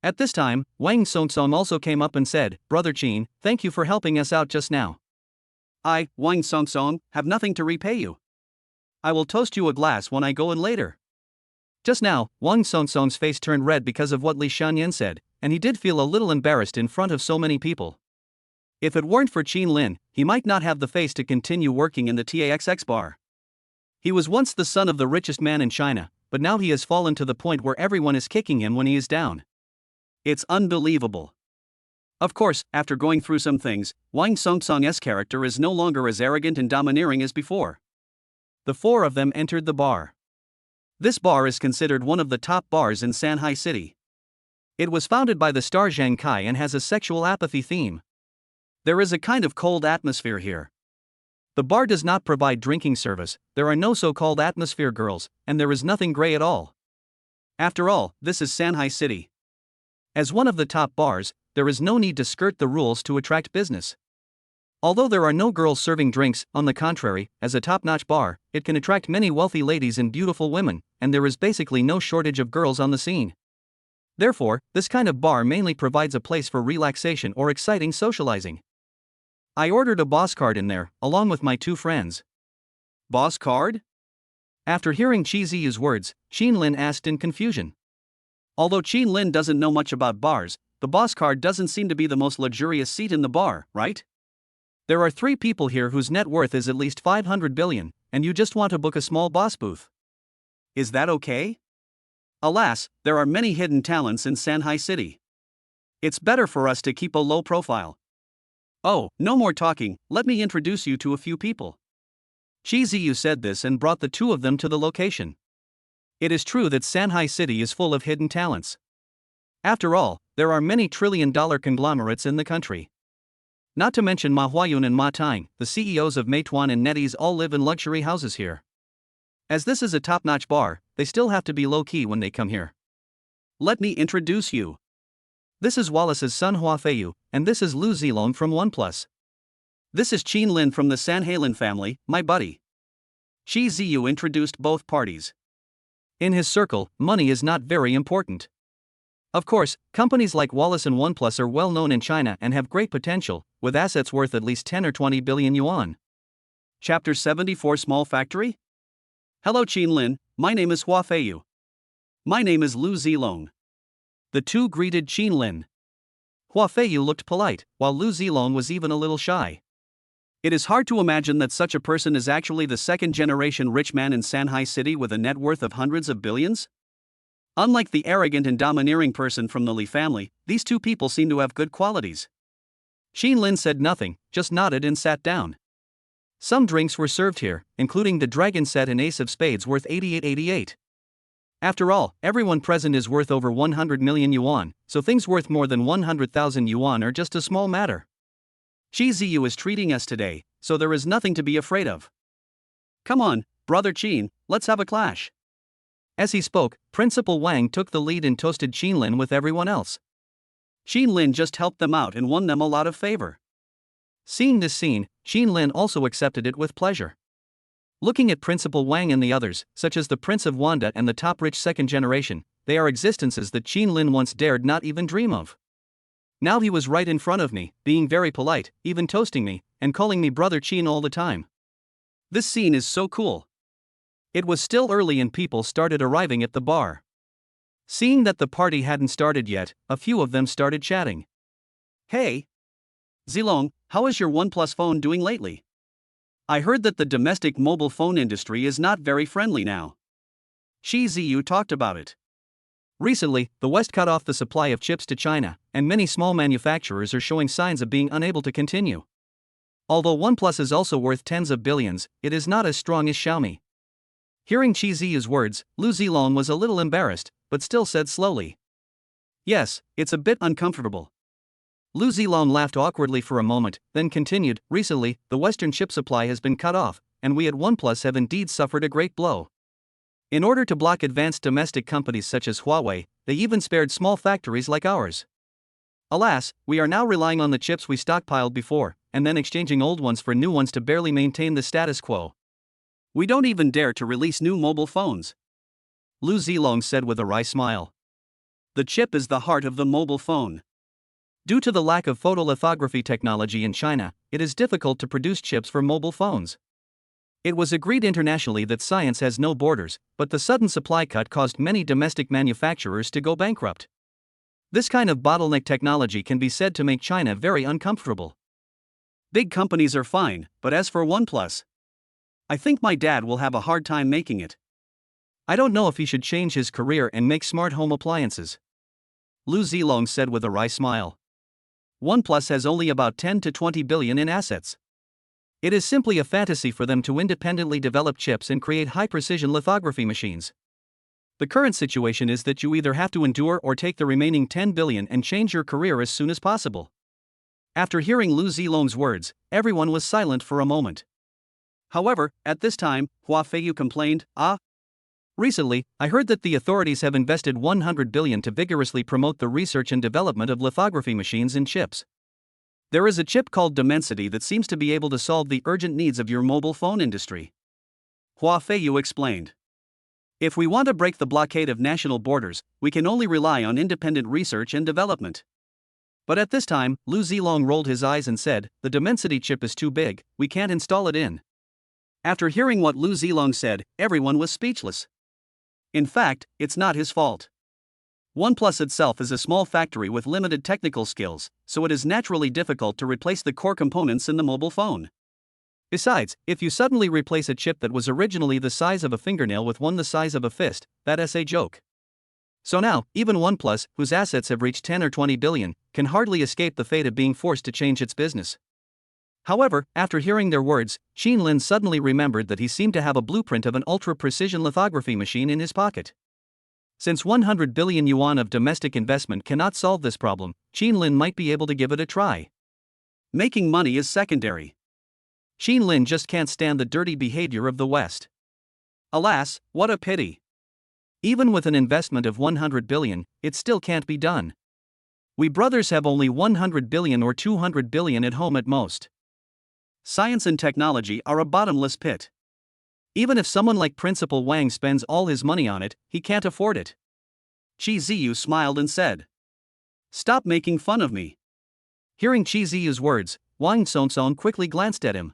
At this time, Wang Songsong also came up and said, Brother Qin, thank you for helping us out just now. I, Wang Songsong, have nothing to repay you. I will toast you a glass when I go in later. Just now, Wang Songsong's face turned red because of what Li Xianyan said, and he did feel a little embarrassed in front of so many people. If it weren't for Qin Lin, he might not have the face to continue working in the TAXX bar. He was once the son of the richest man in China, but now he has fallen to the point where everyone is kicking him when he is down. It's unbelievable. Of course, after going through some things, Wang Songsong's character is no longer as arrogant and domineering as before. The four of them entered the bar. This bar is considered one of the top bars in Shanghai City. It was founded by the star Zhang Kai and has a sexual apathy theme. There is a kind of cold atmosphere here. The bar does not provide drinking service, there are no so-called atmosphere girls, and there is nothing gray at all. After all, this is Shanghai City. As one of the top bars, there is no need to skirt the rules to attract business. Although there are no girls serving drinks, on the contrary, as a top-notch bar, it can attract many wealthy ladies and beautiful women, and there is basically no shortage of girls on the scene. Therefore, this kind of bar mainly provides a place for relaxation or exciting socializing. I ordered a boss card in there, along with my two friends. Boss card? After hearing Qi Ziyu's words, Qin Lin asked in confusion. Although Qin Lin doesn't know much about bars, the boss card doesn't seem to be the most luxurious seat in the bar, right? There are 3 people here whose net worth is at least 500 billion, and you just want to book a small boss booth. Is that okay? Alas, there are many hidden talents in Shanghai City. It's better for us to keep a low profile. Oh, no more talking, let me introduce you to a few people. Qi Ziyu said this and brought the 2 of them to the location. It is true that Shanghai City is full of hidden talents. After all, there are many trillion-dollar conglomerates in the country. Not to mention Ma Huayun and Ma Tang, the CEOs of Meituan and NetEase all live in luxury houses here. As this is a top-notch bar, they still have to be low-key when they come here. Let me introduce you. This is Wallace's son Hua Feiyu, and this is Lu Zilong from OnePlus. This is Qin Lin from the Sanheilin family, my buddy. Qi Ziyu introduced both parties. In his circle, money is not very important. Of course, companies like Wallace and OnePlus are well known in China and have great potential, with assets worth at least 10 or 20 billion yuan. Chapter 74 Small Factory? Hello Qin Lin, my name is Hua Feiyu. My name is Lu Zilong. The 2 greeted Qin Lin. Hua Feiyu looked polite, while Lu Zilong was even a little shy. It is hard to imagine that such a person is actually the second-generation rich man in Shanghai City with a net worth of hundreds of billions? Unlike the arrogant and domineering person from the Li family, these 2 people seem to have good qualities. Qin Lin said nothing, just nodded and sat down. Some drinks were served here, including the Dragon Set and Ace of Spades worth 8888. After all, everyone present is worth over 100 million yuan, so things worth more than 100,000 yuan are just a small matter. Qi Ziyu is treating us today, so there is nothing to be afraid of. Come on, brother Qin, let's have a clash. As he spoke, Principal Wang took the lead and toasted Qin Lin with everyone else. Qin Lin just helped them out and won them a lot of favor. Seeing this scene, Qin Lin also accepted it with pleasure. Looking at Principal Wang and the others, such as the Prince of Wanda and the top rich second generation, they are existences that Qin Lin once dared not even dream of. Now he was right in front of me, being very polite, even toasting me, and calling me brother Qin all the time. This scene is so cool. It was still early and people started arriving at the bar. Seeing that the party hadn't started yet, a few of them started chatting. Hey! Zilong, how is your OnePlus phone doing lately? I heard that the domestic mobile phone industry is not very friendly now. Qi Ziyu talked about it. Recently, the West cut off the supply of chips to China, and many small manufacturers are showing signs of being unable to continue. Although OnePlus is also worth tens of billions, it is not as strong as Xiaomi. Hearing Qi Ziyu's words, Lu Zilong was a little embarrassed, but still said slowly. Yes, it's a bit uncomfortable. Lu Zilong laughed awkwardly for a moment, then continued, recently, the Western chip supply has been cut off, and we at OnePlus have indeed suffered a great blow. In order to block advanced domestic companies such as Huawei, they even spared small factories like ours. Alas, we are now relying on the chips we stockpiled before, and then exchanging old ones for new ones to barely maintain the status quo. We don't even dare to release new mobile phones. Lu Zilong said with a wry smile. The chip is the heart of the mobile phone. Due to the lack of photolithography technology in China, it is difficult to produce chips for mobile phones. It was agreed internationally that science has no borders, but the sudden supply cut caused many domestic manufacturers to go bankrupt. This kind of bottleneck technology can be said to make China very uncomfortable. Big companies are fine, but as for OnePlus, I think my dad will have a hard time making it. I don't know if he should change his career and make smart home appliances, Lu Zilong said with a wry smile. OnePlus has only about 10 to 20 billion in assets. It is simply a fantasy for them to independently develop chips and create high-precision lithography machines. The current situation is that you either have to endure or take the remaining 10 billion and change your career as soon as possible. After hearing Lu Zilong's words, everyone was silent for a moment. However, at this time, Hua Feiyu complained, Recently, I heard that the authorities have invested 100 billion to vigorously promote the research and development of lithography machines and chips. There is a chip called Dimensity that seems to be able to solve the urgent needs of your mobile phone industry. Hua Feiyu explained. If we want to break the blockade of national borders, we can only rely on independent research and development. But at this time, Lu Zilong rolled his eyes and said, the Dimensity chip is too big, we can't install it in. After hearing what Lu Zilong said, everyone was speechless. In fact, it's not his fault. OnePlus itself is a small factory with limited technical skills, so it is naturally difficult to replace the core components in the mobile phone. Besides, if you suddenly replace a chip that was originally the size of a fingernail with one the size of a fist, that's a joke. So now, even OnePlus, whose assets have reached 10 or 20 billion, can hardly escape the fate of being forced to change its business. However, after hearing their words, Qin Lin suddenly remembered that he seemed to have a blueprint of an ultra-precision lithography machine in his pocket. Since 100 billion yuan of domestic investment cannot solve this problem, Qin Lin might be able to give it a try. Making money is secondary. Qin Lin just can't stand the dirty behavior of the West. Alas, what a pity. Even with an investment of 100 billion, it still can't be done. We brothers have only 100 billion or 200 billion at home at most. Science and technology are a bottomless pit. Even if someone like Principal Wang spends all his money on it, he can't afford it. Qi Ziyu smiled and said, Stop making fun of me. Hearing Qi Ziyu's words, Wang Songson quickly glanced at him.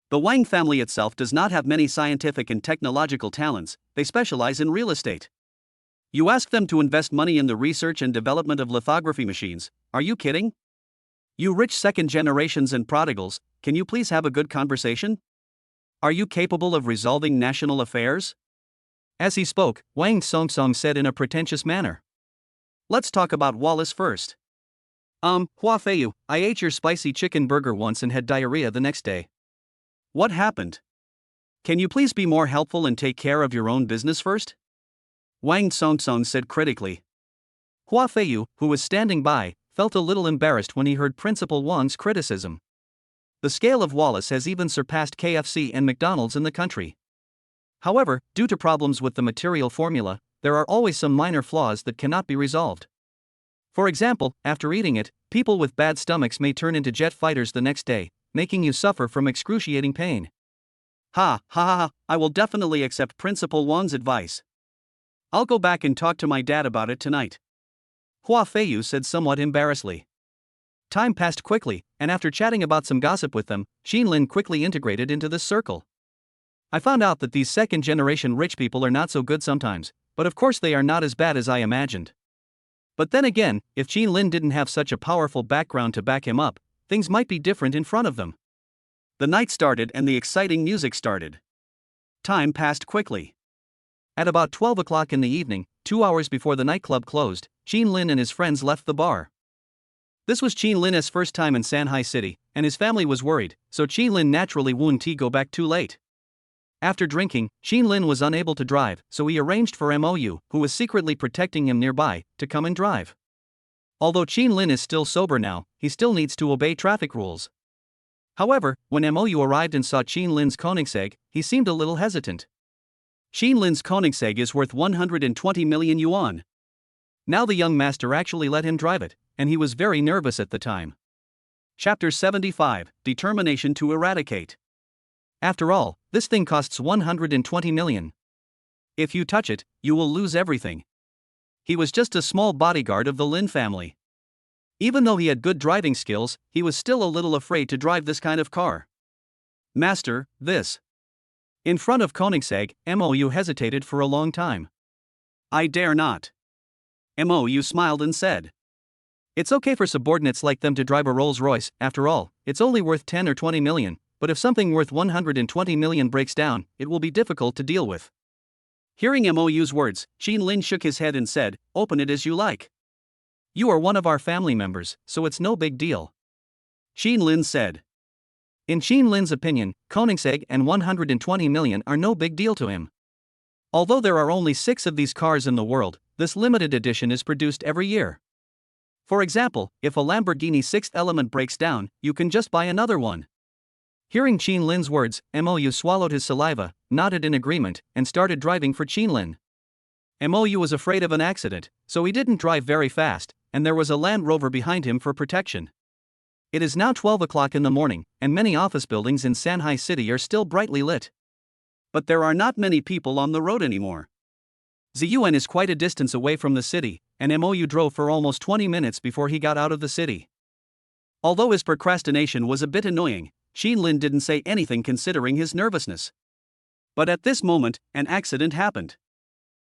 The Wang family itself does not have many scientific and technological talents, they specialize in real estate. You ask them to invest money in the research and development of lithography machines, are you kidding? You rich second generations and prodigals, can you please have a good conversation? Are you capable of resolving national affairs? As he spoke, Wang Songsong said in a pretentious manner. Let's talk about Wallace first. Hua Feiyu, I ate your spicy chicken burger once and had diarrhea the next day. What happened? Can you please be more helpful and take care of your own business first? Wang Songsong said critically. Hua Feiyu, who was standing by, felt a little embarrassed when he heard Principal Wang's criticism. The scale of Wallace has even surpassed KFC and McDonald's in the country. However, due to problems with the material formula, there are always some minor flaws that cannot be resolved. For example, after eating it, people with bad stomachs may turn into jet fighters the next day, making you suffer from excruciating pain. I will definitely accept Principal Wang's advice. I'll go back and talk to my dad about it tonight. Hua Feiyu said somewhat embarrassedly. Time passed quickly, and after chatting about some gossip with them, Qin Lin quickly integrated into this circle. I found out that these second-generation rich people are not so good sometimes, but of course they are not as bad as I imagined. But then again, if Qin Lin didn't have such a powerful background to back him up, things might be different in front of them. The night started and the exciting music started. Time passed quickly. At about 12 o'clock in the evening, 2 hours before the nightclub closed, Qin Lin and his friends left the bar. This was Qin Lin's first time in Shanghai City, and his family was worried, so Qin Lin naturally wouldn't go back too late. After drinking, Qin Lin was unable to drive, so he arranged for Mou, who was secretly protecting him nearby, to come and drive. Although Qin Lin is still sober now, he still needs to obey traffic rules. However, when Mou arrived and saw Qin Lin's Koenigsegg, he seemed a little hesitant. Qin Lin's Koenigsegg is worth 120 million yuan. Now the young master actually let him drive it, and he was very nervous at the time. Chapter 75, Determination to Eradicate. After all, this thing costs 120 million. If you touch it, you will lose everything. He was just a small bodyguard of the Lin family. Even though he had good driving skills, he was still a little afraid to drive this kind of car. Master, this. In front of Koenigsegg, Mou hesitated for a long time. I dare not. Mou smiled and said. It's okay for subordinates like them to drive a Rolls Royce, after all, it's only worth 10 or 20 million, but if something worth 120 million breaks down, it will be difficult to deal with. Hearing MOU's words, Qin Lin shook his head and said, "Open it as you like." You are one of our family members, so it's no big deal. Qin Lin said. In Qin Lin's opinion, Koenigsegg and 120 million are no big deal to him. Although there are only 6 of these cars in the world, this limited edition is produced every year. For example, if a Lamborghini 6th Element breaks down, you can just buy another one. Hearing Qin Lin's words, MOU swallowed his saliva, nodded in agreement, and started driving for Qin Lin. MOU was afraid of an accident, so he didn't drive very fast, and there was a Land Rover behind him for protection. It is now 12 o'clock in the morning, and many office buildings in Shanghai City are still brightly lit. But there are not many people on the road anymore. Ziyuan is quite a distance away from the city, and MOU drove for almost 20 minutes before he got out of the city. Although his procrastination was a bit annoying, Qin Lin didn't say anything considering his nervousness. But at this moment, an accident happened.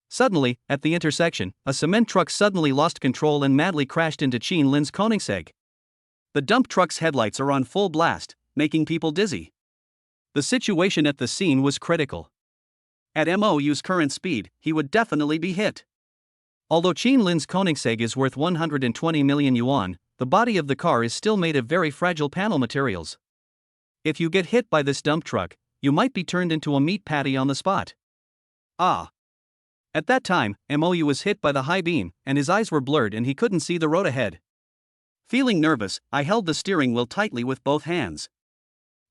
Suddenly, at the intersection, a cement truck suddenly lost control and madly crashed into Qin Lin's Koenigsegg. The dump truck's headlights are on full blast, making people dizzy. The situation at the scene was critical. At MOU's current speed, he would definitely be hit. Although Qin Lin's Koenigsegg is worth 120 million yuan, the body of the car is still made of very fragile panel materials. If you get hit by this dump truck, you might be turned into a meat patty on the spot. Ah! At that time, MOU was hit by the high beam, and his eyes were blurred and he couldn't see the road ahead. Feeling nervous, I held the steering wheel tightly with both hands.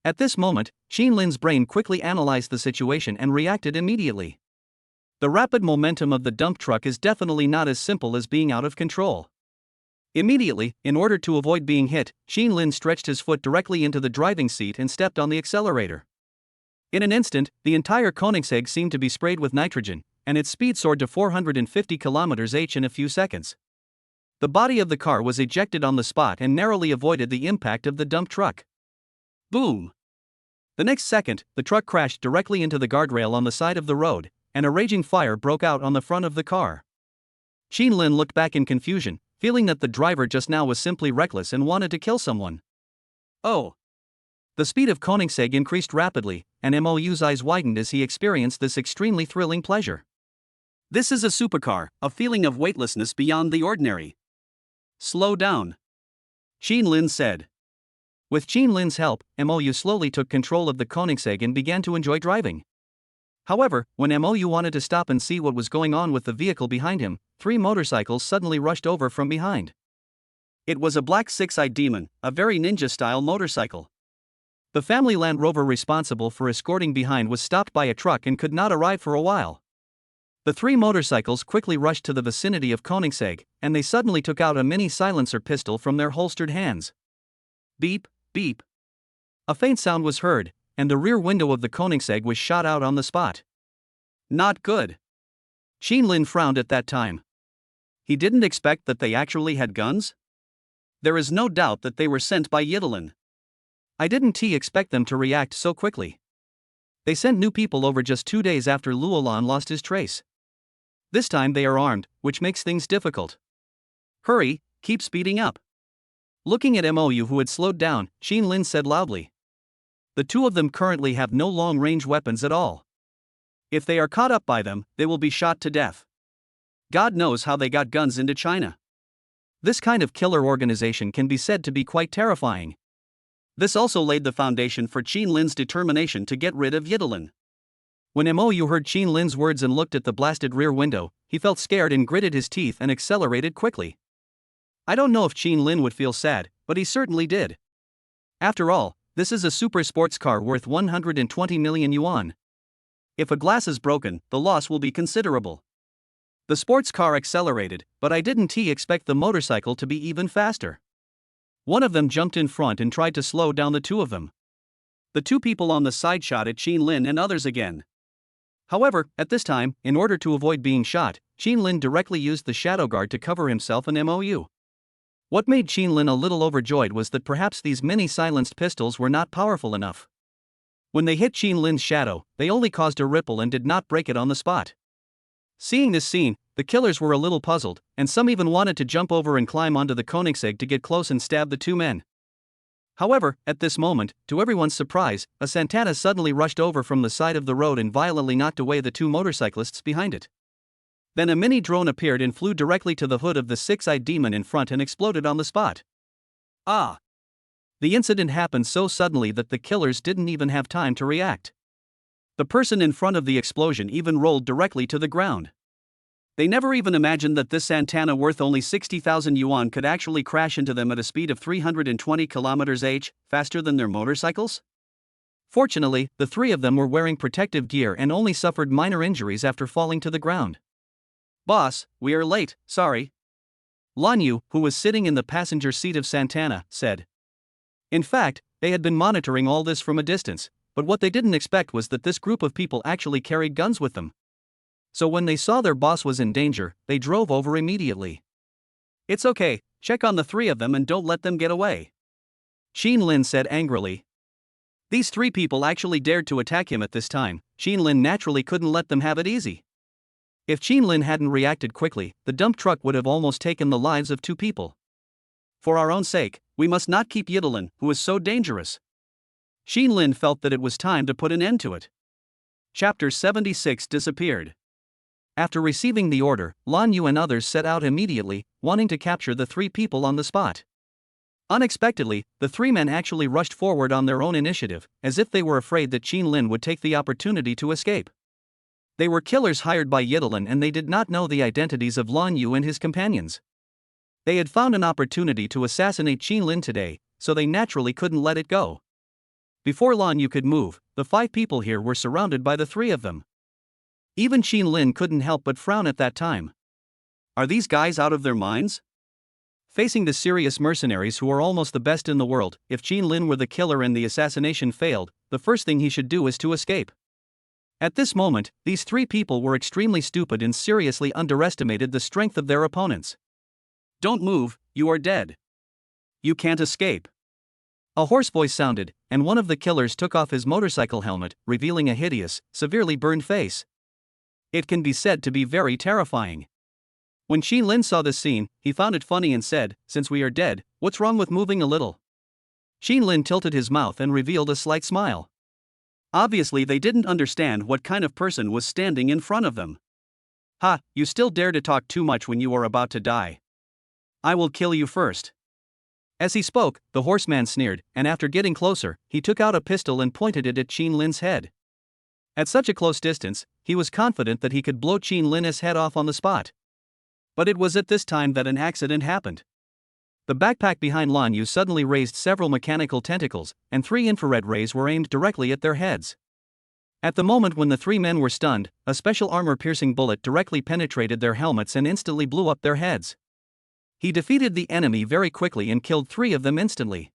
At this moment, Qin Lin's brain quickly analyzed the situation and reacted immediately. The rapid momentum of the dump truck is definitely not as simple as being out of control. Immediately, in order to avoid being hit, Qin Lin stretched his foot directly into the driving seat and stepped on the accelerator. In an instant, the entire Koenigsegg seemed to be sprayed with nitrogen, and its speed soared to 450 km/h in a few seconds. The body of the car was ejected on the spot and narrowly avoided the impact of the dump truck. Boom! The next second, the truck crashed directly into the guardrail on the side of the road, and a raging fire broke out on the front of the car. Qin Lin looked back in confusion, feeling that the driver just now was simply reckless and wanted to kill someone. Oh! The speed of Koenigsegg increased rapidly, and MOU's eyes widened as he experienced this extremely thrilling pleasure. This is a supercar, a feeling of weightlessness beyond the ordinary. Slow down, Qin Lin said. With Qin Lin's help, MOU slowly took control of the Koenigsegg and began to enjoy driving. However, when MOU wanted to stop and see what was going on with the vehicle behind him, 3 motorcycles suddenly rushed over from behind. It was a black six-eyed demon, a very ninja-style motorcycle. The family Land Rover responsible for escorting behind was stopped by a truck and could not arrive for a while. The 3 motorcycles quickly rushed to the vicinity of Koenigsegg, and they suddenly took out a mini silencer pistol from their holstered hands. Beep, beep. A faint sound was heard, and the rear window of the Koenigsegg was shot out on the spot. Not good. Qin Lin frowned at that time. He didn't expect that they actually had guns? There is no doubt that they were sent by Yidelin. I didn't expect them to react so quickly. They sent new people over just 2 days after Luolan lost his trace. This time they are armed, which makes things difficult. Hurry, keep speeding up. Looking at MOU who had slowed down, Qin Lin said loudly. The 2 of them currently have no long-range weapons at all. If they are caught up by them, they will be shot to death. God knows how they got guns into China. This kind of killer organization can be said to be quite terrifying. This also laid the foundation for Qin Lin's determination to get rid of Yidelin. When MOU heard Qin Lin's words and looked at the blasted rear window, he felt scared and gritted his teeth and accelerated quickly. I don't know if Qin Lin would feel sad, but he certainly did. After all, this is a super sports car worth 120 million yuan. If a glass is broken, the loss will be considerable. The sports car accelerated, but I didn't expect the motorcycle to be even faster. One of them jumped in front and tried to slow down the 2 of them. The 2 people on the side shot at Qin Lin and others again. However, at this time, in order to avoid being shot, Qin Lin directly used the shadow guard to cover himself and MOU. What made Qin Lin a little overjoyed was that perhaps these mini-silenced pistols were not powerful enough. When they hit Qin Lin's shadow, they only caused a ripple and did not break it on the spot. Seeing this scene, the killers were a little puzzled, and some even wanted to jump over and climb onto the Koenigsegg to get close and stab the two men. However, at this moment, to everyone's surprise, a Santana suddenly rushed over from the side of the road and violently knocked away the two motorcyclists behind it. Then a mini drone appeared and flew directly to the hood of the six-eyed demon in front and exploded on the spot. Ah! The incident happened so suddenly that the killers didn't even have time to react. The person in front of the explosion even rolled directly to the ground. They never even imagined that this Santana worth only 60,000 yuan could actually crash into them at a speed of 320 km/h, faster than their motorcycles. Fortunately, the three of them were wearing protective gear and only suffered minor injuries after falling to the ground. "Boss, we are late, sorry," Lan Yu, who was sitting in the passenger seat of Santana, said. In fact, they had been monitoring all this from a distance, but what they didn't expect was that this group of people actually carried guns with them. So when they saw their boss was in danger, they drove over immediately. "It's okay, check on the three of them and don't let them get away," Xin Lin said angrily. These three people actually dared to attack him at this time. Xin Lin naturally couldn't let them have it easy. If Xin Lin hadn't reacted quickly, the dump truck would have almost taken the lives of two people. "For our own sake, we must not keep Yidelin, who is so dangerous." Xin Lin felt that it was time to put an end to it. Chapter 76 disappeared. After receiving the order, Lan Yu and others set out immediately, wanting to capture the three people on the spot. Unexpectedly, the three men actually rushed forward on their own initiative, as if they were afraid that Xin Lin would take the opportunity to escape. They were killers hired by Yidelin and they did not know the identities of Lan Yu and his companions. They had found an opportunity to assassinate Xin Lin today, so they naturally couldn't let it go. Before Lan Yu could move, the five people here were surrounded by the three of them. Even Xin Lin couldn't help but frown at that time. Are these guys out of their minds? Facing the serious mercenaries who are almost the best in the world, if Xin Lin were the killer and the assassination failed, the first thing he should do is to escape. At this moment, these three people were extremely stupid and seriously underestimated the strength of their opponents. "Don't move, you are dead. You can't escape." A hoarse voice sounded, and one of the killers took off his motorcycle helmet, revealing a hideous, severely burned face. It can be said to be very terrifying. When Xin Lin saw this scene, he found it funny and said, "Since we are dead, what's wrong with moving a little?" Xin Lin tilted his mouth and revealed a slight smile. Obviously they didn't understand what kind of person was standing in front of them. "Ha, you still dare to talk too much when you are about to die. I will kill you first." As he spoke, the horseman sneered, and after getting closer, he took out a pistol and pointed it at Xin Lin's head. At such a close distance, he was confident that he could blow Xin Lin's head off on the spot. But it was at this time that an accident happened. The backpack behind Lan Yu suddenly raised several mechanical tentacles, and 3 infrared rays were aimed directly at their heads. At the moment when the 3 men were stunned, a special armor-piercing bullet directly penetrated their helmets and instantly blew up their heads. He defeated the enemy very quickly and killed 3 of them instantly.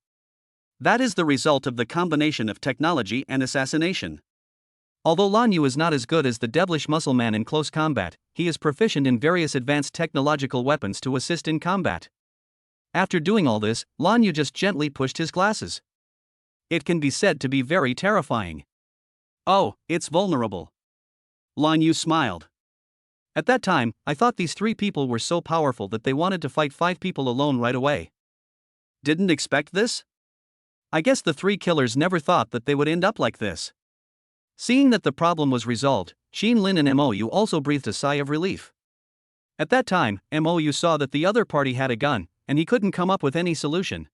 That is the result of the combination of technology and assassination. Although Lan Yu is not as good as the devilish muscle man in close combat, he is proficient in various advanced technological weapons to assist in combat. After doing all this, Lan Yu just gently pushed his glasses. It can be said to be very terrifying. "Oh, it's vulnerable." Lan Yu smiled. At that time, I thought these 3 people were so powerful that they wanted to fight 5 people alone right away. Didn't expect this? I guess the 3 killers never thought that they would end up like this. Seeing that the problem was resolved, Xin Lin and Mou also breathed a sigh of relief. At that time, Mou saw that the other party had a gun, and he couldn't come up with any solution.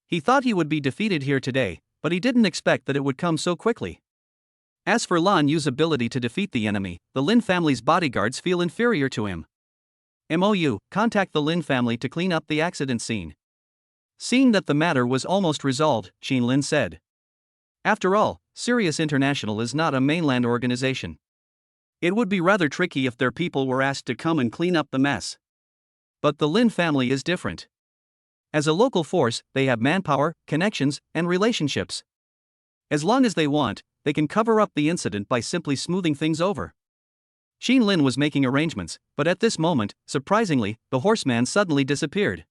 He thought he would be defeated here today, but he didn't expect that it would come so quickly. As for Lan Yu's ability to defeat the enemy, the Lin family's bodyguards feel inferior to him. Mou, contact the Lin family to clean up the accident scene. Seeing that the matter was almost resolved, Xin Lin said. After all, Sirius International is not a mainland organization. It would be rather tricky if their people were asked to come and clean up the mess. But the Lin family is different. As a local force, they have manpower, connections, and relationships. As long as they want, they can cover up the incident by simply smoothing things over. Xin Lin was making arrangements, but at this moment, surprisingly, the horseman suddenly disappeared.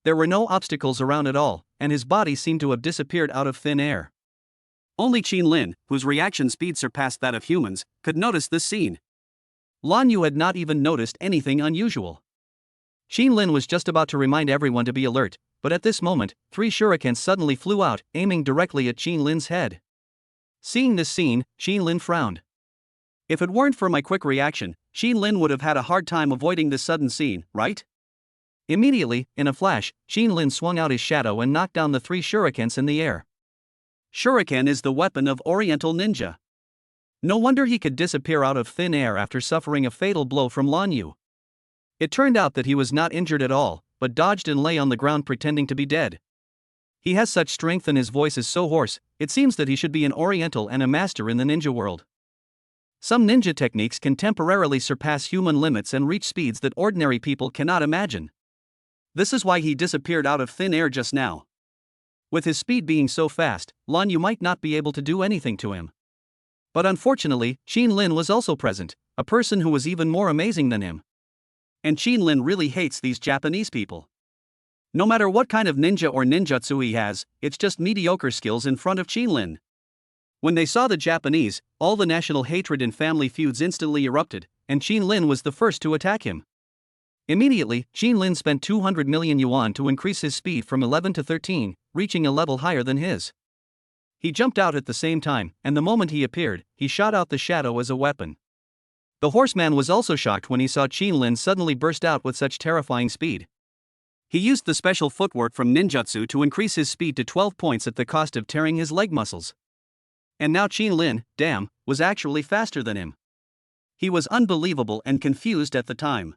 There were no obstacles around at all, and his body seemed to have disappeared out of thin air. Only Xin Lin, whose reaction speed surpassed that of humans, could notice this scene. Lan Yu had not even noticed anything unusual. Qin Lin was just about to remind everyone to be alert, but at this moment, 3 shurikens suddenly flew out, aiming directly at Qin Lin's head. Seeing this scene, Qin Lin frowned. If it weren't for my quick reaction, Qin Lin would have had a hard time avoiding this sudden scene, right? Immediately, in a flash, Qin Lin swung out his shadow and knocked down the 3 shurikens in the air. Shuriken is the weapon of Oriental ninja. No wonder he could disappear out of thin air after suffering a fatal blow from Lan Yu. It turned out that he was not injured at all, but dodged and lay on the ground pretending to be dead. He has such strength and his voice is so hoarse, it seems that he should be an Oriental and a master in the ninja world. Some ninja techniques can temporarily surpass human limits and reach speeds that ordinary people cannot imagine. This is why he disappeared out of thin air just now. With his speed being so fast, Lan Yu might not be able to do anything to him. But unfortunately, Qin Lin was also present, a person who was even more amazing than him. And Qin Lin really hates these Japanese people. No matter what kind of ninja or ninjutsu he has, it's just mediocre skills in front of Qin Lin. When they saw the Japanese, all the national hatred and family feuds instantly erupted, and Qin Lin was the first to attack him. Immediately, Qin Lin spent 200 million yuan to increase his speed from 11 to 13, reaching a level higher than his. He jumped out at the same time, and the moment he appeared, he shot out the shadow as a weapon. The horseman was also shocked when he saw Qin Lin suddenly burst out with such terrifying speed. He used the special footwork from ninjutsu to increase his speed to 12 points at the cost of tearing his leg muscles. And now Qin Lin, damn, was actually faster than him. He was unbelievable and confused at the time.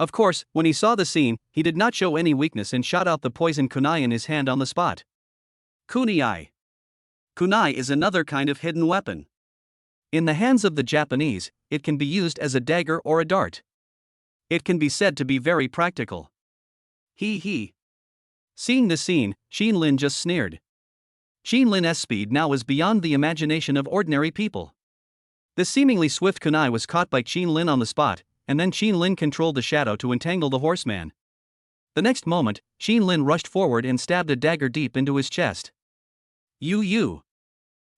Of course, when he saw the scene, he did not show any weakness and shot out the poison kunai in his hand on the spot. Kunai. Kunai is another kind of hidden weapon. In the hands of the Japanese, it can be used as a dagger or a dart. It can be said to be very practical. He. Seeing the scene, Qin Lin just sneered. Qin Lin's speed now was beyond the imagination of ordinary people. This seemingly swift kunai was caught by Qin Lin on the spot, and then Qin Lin controlled the shadow to entangle the horseman. The next moment, Qin Lin rushed forward and stabbed a dagger deep into his chest. You.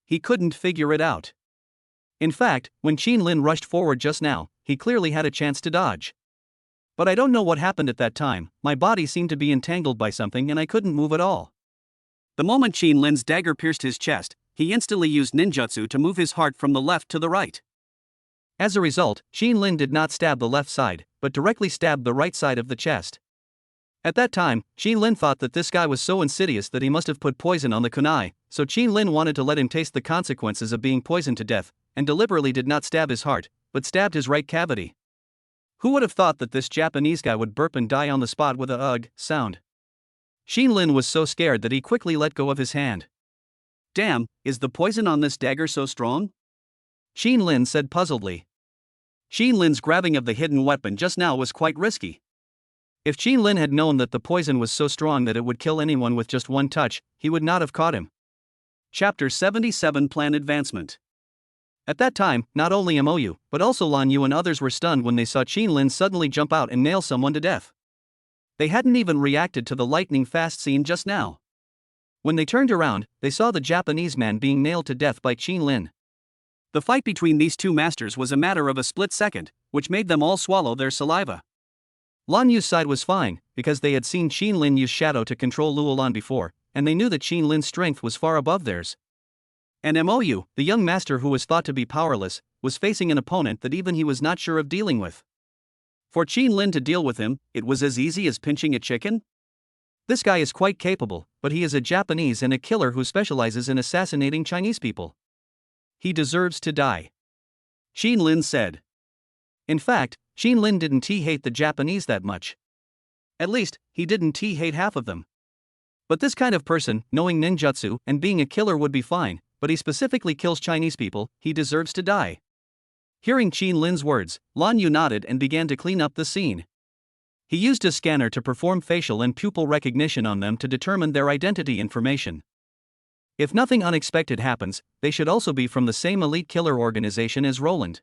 He couldn't figure it out. In fact, when Qin Lin rushed forward just now, he clearly had a chance to dodge. But I don't know what happened at that time, my body seemed to be entangled by something and I couldn't move at all. The moment Qin Lin's dagger pierced his chest, he instantly used ninjutsu to move his heart from the left to the right. As a result, Qin Lin did not stab the left side, but directly stabbed the right side of the chest. At that time, Qin Lin thought that this guy was so insidious that he must have put poison on the kunai, so Qin Lin wanted to let him taste the consequences of being poisoned to death, and deliberately did not stab his heart, but stabbed his right cavity. Who would have thought that this Japanese guy would burp and die on the spot with a ugh sound? Qin Lin was so scared that he quickly let go of his hand. Damn, is the poison on this dagger so strong? Qin Lin said puzzledly. Qin Lin's grabbing of the hidden weapon just now was quite risky. If Qin Lin had known that the poison was so strong that it would kill anyone with just one touch, he would not have caught him. Chapter 77 Plan Advancement. At that time, not only Mou, but also Lan Yu and others were stunned when they saw Qin Lin suddenly jump out and nail someone to death. They hadn't even reacted to the lightning-fast scene just now. When they turned around, they saw the Japanese man being nailed to death by Qin Lin. The fight between these two masters was a matter of a split second, which made them all swallow their saliva. Lan Yu's side was fine, because they had seen Qin Lin use shadow to control Luolan before, and they knew that Qin Lin's strength was far above theirs. And Mou, the young master who was thought to be powerless, was facing an opponent that even he was not sure of dealing with. For Qin Lin to deal with him, it was as easy as pinching a chicken? This guy is quite capable, but he is a Japanese and a killer who specializes in assassinating Chinese people. He deserves to die. Qin Lin said. In fact, Qin Lin didn't hate the Japanese that much. At least, he didn't hate half of them. But this kind of person, knowing ninjutsu and being a killer would be fine, but he specifically kills Chinese people, he deserves to die. Hearing Qin Lin's words, Lan Yu nodded and began to clean up the scene. He used a scanner to perform facial and pupil recognition on them to determine their identity information. If nothing unexpected happens, they should also be from the same elite killer organization as Roland.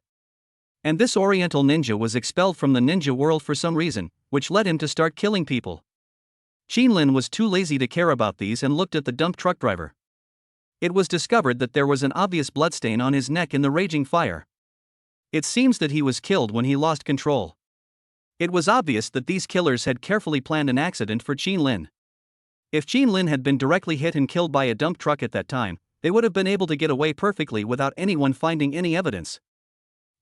And this Oriental ninja was expelled from the ninja world for some reason, which led him to start killing people. Qin Lin was too lazy to care about these and looked at the dump truck driver. It was discovered that there was an obvious bloodstain on his neck in the raging fire. It seems that he was killed when he lost control. It was obvious that these killers had carefully planned an accident for Qin Lin. If Qin Lin had been directly hit and killed by a dump truck at that time, they would have been able to get away perfectly without anyone finding any evidence.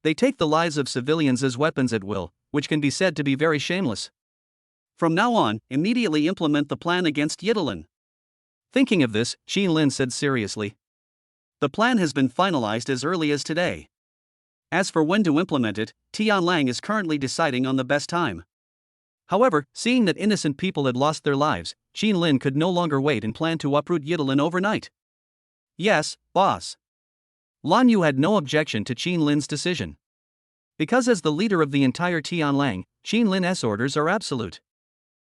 They take the lives of civilians as weapons at will, which can be said to be very shameless. From now on, immediately implement the plan against Yidelin. Thinking of this, Qin Lin said seriously. The plan has been finalized as early as today. As for when to implement it, Tianlang is currently deciding on the best time. However, seeing that innocent people had lost their lives, Qin Lin could no longer wait and planned to uproot Yidelin overnight. Yes, boss. Lan Yu had no objection to Qin Lin's decision. Because as the leader of the entire Tianlang, Qin Lin's orders are absolute.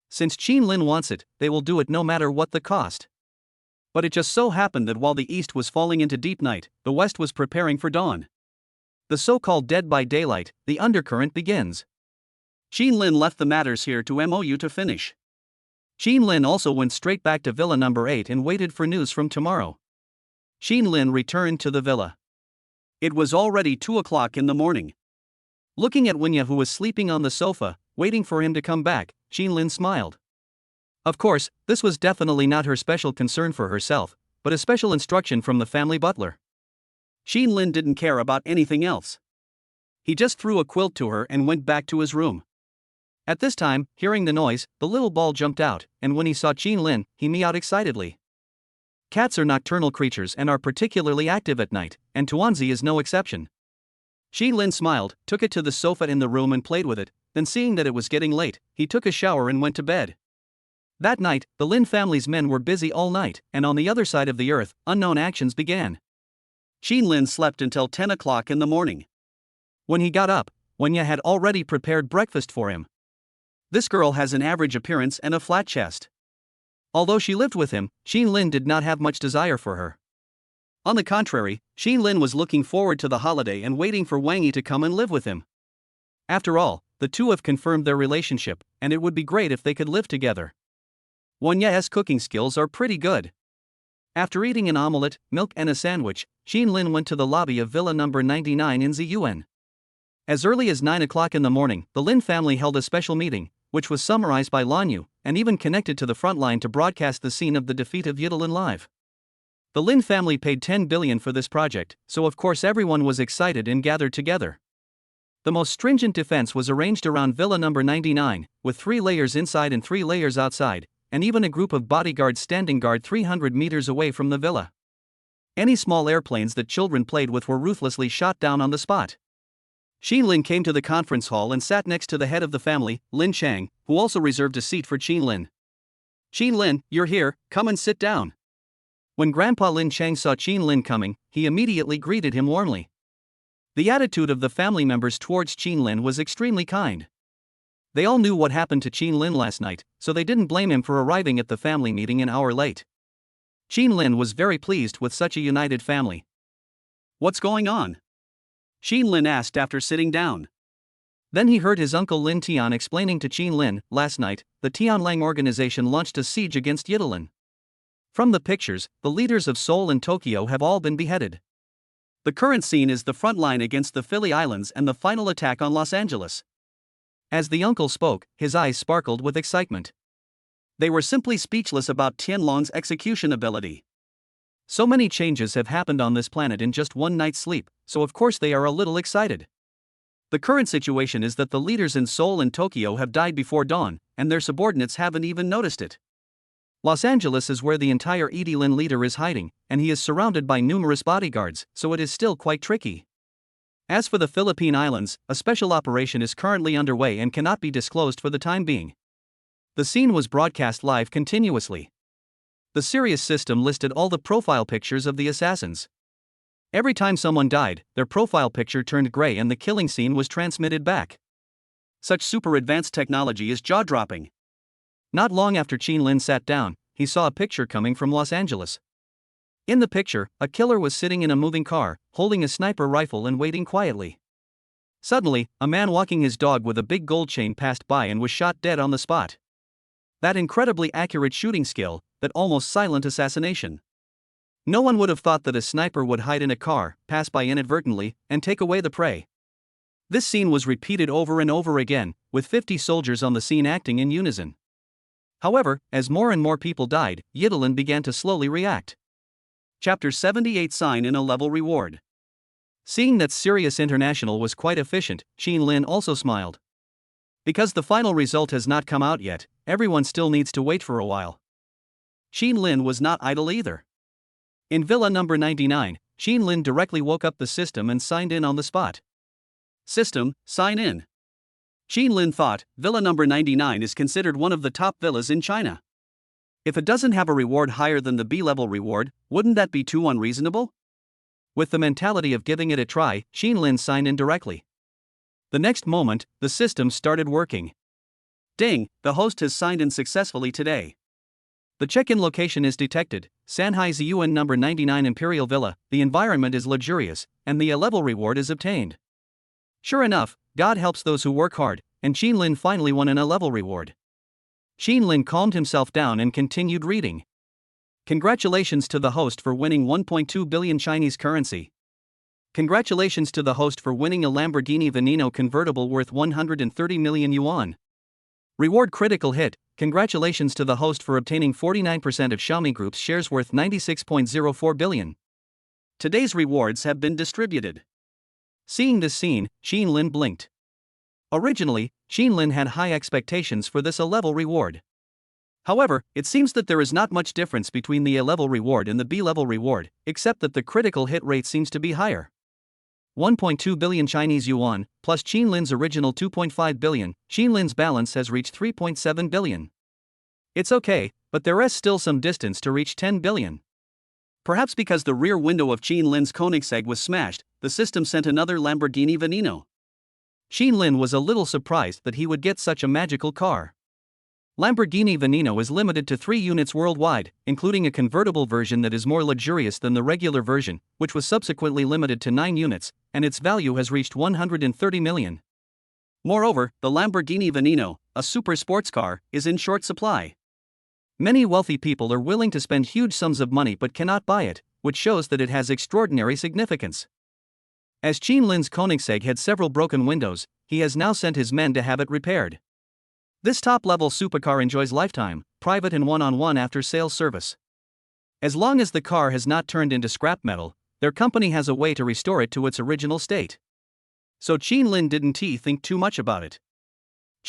Since Qin Lin wants it, they will do it no matter what the cost. But it just so happened that while the east was falling into deep night, the west was preparing for dawn. The so-called Dead by Daylight, the undercurrent begins. Qin Lin left the matters here to MOU to finish. Qin Lin also went straight back to Villa number 8 and waited for news from tomorrow. Qin Lin returned to the villa. It was already 2 o'clock in the morning. Looking at Winya, who was sleeping on the sofa, waiting for him to come back, Qin Lin smiled. Of course, this was definitely not her special concern for herself, but a special instruction from the family butler. Qin Lin didn't care about anything else. He just threw a quilt to her and went back to his room. At this time, hearing the noise, the little ball jumped out, and when he saw Qin Lin, he meowed excitedly. Cats are nocturnal creatures and are particularly active at night, and Tuanzi is no exception. Qin Lin smiled, took it to the sofa in the room and played with it, then seeing that it was getting late, he took a shower and went to bed. That night, the Lin family's men were busy all night, and on the other side of the earth, unknown actions began. Qin Lin slept until 10 o'clock in the morning. When he got up, Wenya had already prepared breakfast for him. This girl has an average appearance and a flat chest. Although she lived with him, Qin Lin did not have much desire for her. On the contrary, Qin Lin was looking forward to the holiday and waiting for Wang Yi to come and live with him. After all, the two have confirmed their relationship, and it would be great if they could live together. Wenya's cooking skills are pretty good. After eating an omelette, milk and a sandwich, Qin Lin went to the lobby of Villa number 99 in Ziyuan. As early as 9 o'clock in the morning, the Lin family held a special meeting, which was summarized by Lan Yu, and even connected to the front line to broadcast the scene of the defeat of Yidelin live. The Lin family paid 10 billion for this project, so of course everyone was excited and gathered together. The most stringent defense was arranged around Villa number 99, with 3 layers inside and 3 layers outside, and even a group of bodyguards standing guard 300 meters away from the villa. Any small airplanes that children played with were ruthlessly shot down on the spot. Qin Lin came to the conference hall and sat next to the head of the family, Lin Chang, who also reserved a seat for Qin Lin. Qin Lin, you're here, come and sit down. When Grandpa Lin Chang saw Qin Lin coming, he immediately greeted him warmly. The attitude of the family members towards Qin Lin was extremely kind. They all knew what happened to Qin Lin last night, so they didn't blame him for arriving at the family meeting an hour late. Qin Lin was very pleased with such a united family. What's going on? Qin Lin asked after sitting down. Then he heard his uncle Lin Tian explaining to Qin Lin, last night, the Tianlang organization launched a siege against Yidelin. From the pictures, the leaders of Seoul and Tokyo have all been beheaded. The current scene is the front line against the Philly Islands and the final attack on Los Angeles. As the uncle spoke, his eyes sparkled with excitement. They were simply speechless about Tianlong's execution ability. So many changes have happened on this planet in just one night's sleep, so of course they are a little excited. The current situation is that the leaders in Seoul and Tokyo have died before dawn, and their subordinates haven't even noticed it. Los Angeles is where the entire Yidelin leader is hiding, and he is surrounded by numerous bodyguards, so it is still quite tricky. As for the Philippine Islands, a special operation is currently underway and cannot be disclosed for the time being. The scene was broadcast live continuously. The Sirius system listed all the profile pictures of the assassins. Every time someone died, their profile picture turned gray and the killing scene was transmitted back. Such super advanced technology is jaw-dropping. Not long after Qin Lin sat down, he saw a picture coming from Los Angeles. In the picture, a killer was sitting in a moving car, holding a sniper rifle and waiting quietly. Suddenly, a man walking his dog with a big gold chain passed by and was shot dead on the spot. That incredibly accurate shooting skill, that almost silent assassination. No one would have thought that a sniper would hide in a car, pass by inadvertently, and take away the prey. This scene was repeated over and over again, with 50 soldiers on the scene acting in unison. However, as more and more people died, Yidelin began to slowly react. Chapter 78 Sign in a Level Reward. Seeing that Sirius International was quite efficient, Lin also smiled. Because the final result has not come out yet, everyone still needs to wait for a while. Lin was not idle either. In Villa number 99, Lin directly woke up the system and signed in on the spot. System, sign in. Lin thought, Villa number 99 is considered one of the top villas in China. If it doesn't have a reward higher than the B-level reward, wouldn't that be too unreasonable? With the mentality of giving it a try, Lin signed in directly. The next moment, the system started working. Ding, the host has signed in successfully today. The check-in location is detected, Sanhai Ziyuan number 99 Imperial Villa, the environment is luxurious, and the A-level reward is obtained. Sure enough, God helps those who work hard, and Lin finally won an A-level reward. Lin calmed himself down and continued reading. Congratulations to the host for winning 1.2 billion Chinese currency. Congratulations to the host for winning a Lamborghini Veneno convertible worth 130 million yuan. Reward critical hit. Congratulations to the host for obtaining 49% of Xiaomi Group's shares worth 96.04 billion. Today's rewards have been distributed. Seeing this scene, Lin blinked. Originally, Lin had high expectations for this A-level reward. However, it seems that there is not much difference between the A-level reward and the B-level reward, except that the critical hit rate seems to be higher. 1.2 billion Chinese yuan, plus Lin's original 2.5 billion, Lin's balance has reached 3.7 billion. It's okay, but there is still some distance to reach 10 billion. Perhaps because the rear window of Lin's Koenigsegg was smashed, the system sent another Lamborghini Veneno. Lin was a little surprised that he would get such a magical car. Lamborghini Veneno is limited to 3 units worldwide, including a convertible version that is more luxurious than the regular version, which was subsequently limited to 9 units, and its value has reached 130 million. Moreover, the Lamborghini Veneno, a super sports car, is in short supply. Many wealthy people are willing to spend huge sums of money but cannot buy it, which shows that it has extraordinary significance. As Lin's Koenigsegg had several broken windows, he has now sent his men to have it repaired. This top-level supercar enjoys lifetime, private and one-on-one after-sales service. As long as the car has not turned into scrap metal, their company has a way to restore it to its original state. So Lin didn't think too much about it.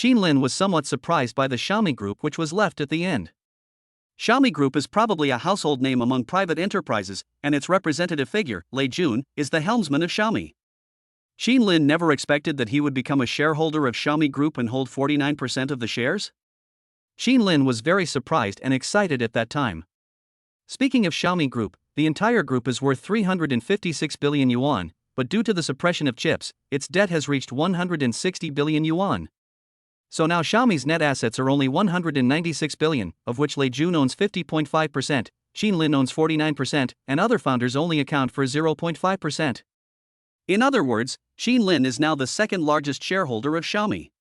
Lin was somewhat surprised by the Xiaomi Group which was left at the end. Xiaomi Group is probably a household name among private enterprises, and its representative figure, Lei Jun, is the helmsman of Xiaomi. Lin never expected that he would become a shareholder of Xiaomi Group and hold 49% of the shares? Lin was very surprised and excited at that time. Speaking of Xiaomi Group, the entire group is worth 356 billion yuan, but due to the suppression of chips, its debt has reached 160 billion yuan. So now Xiaomi's net assets are only 196 billion, of which Lei Jun owns 50.5%, Lin owns 49%, and other founders only account for 0.5%. In other words, Lin is now the second largest shareholder of Xiaomi.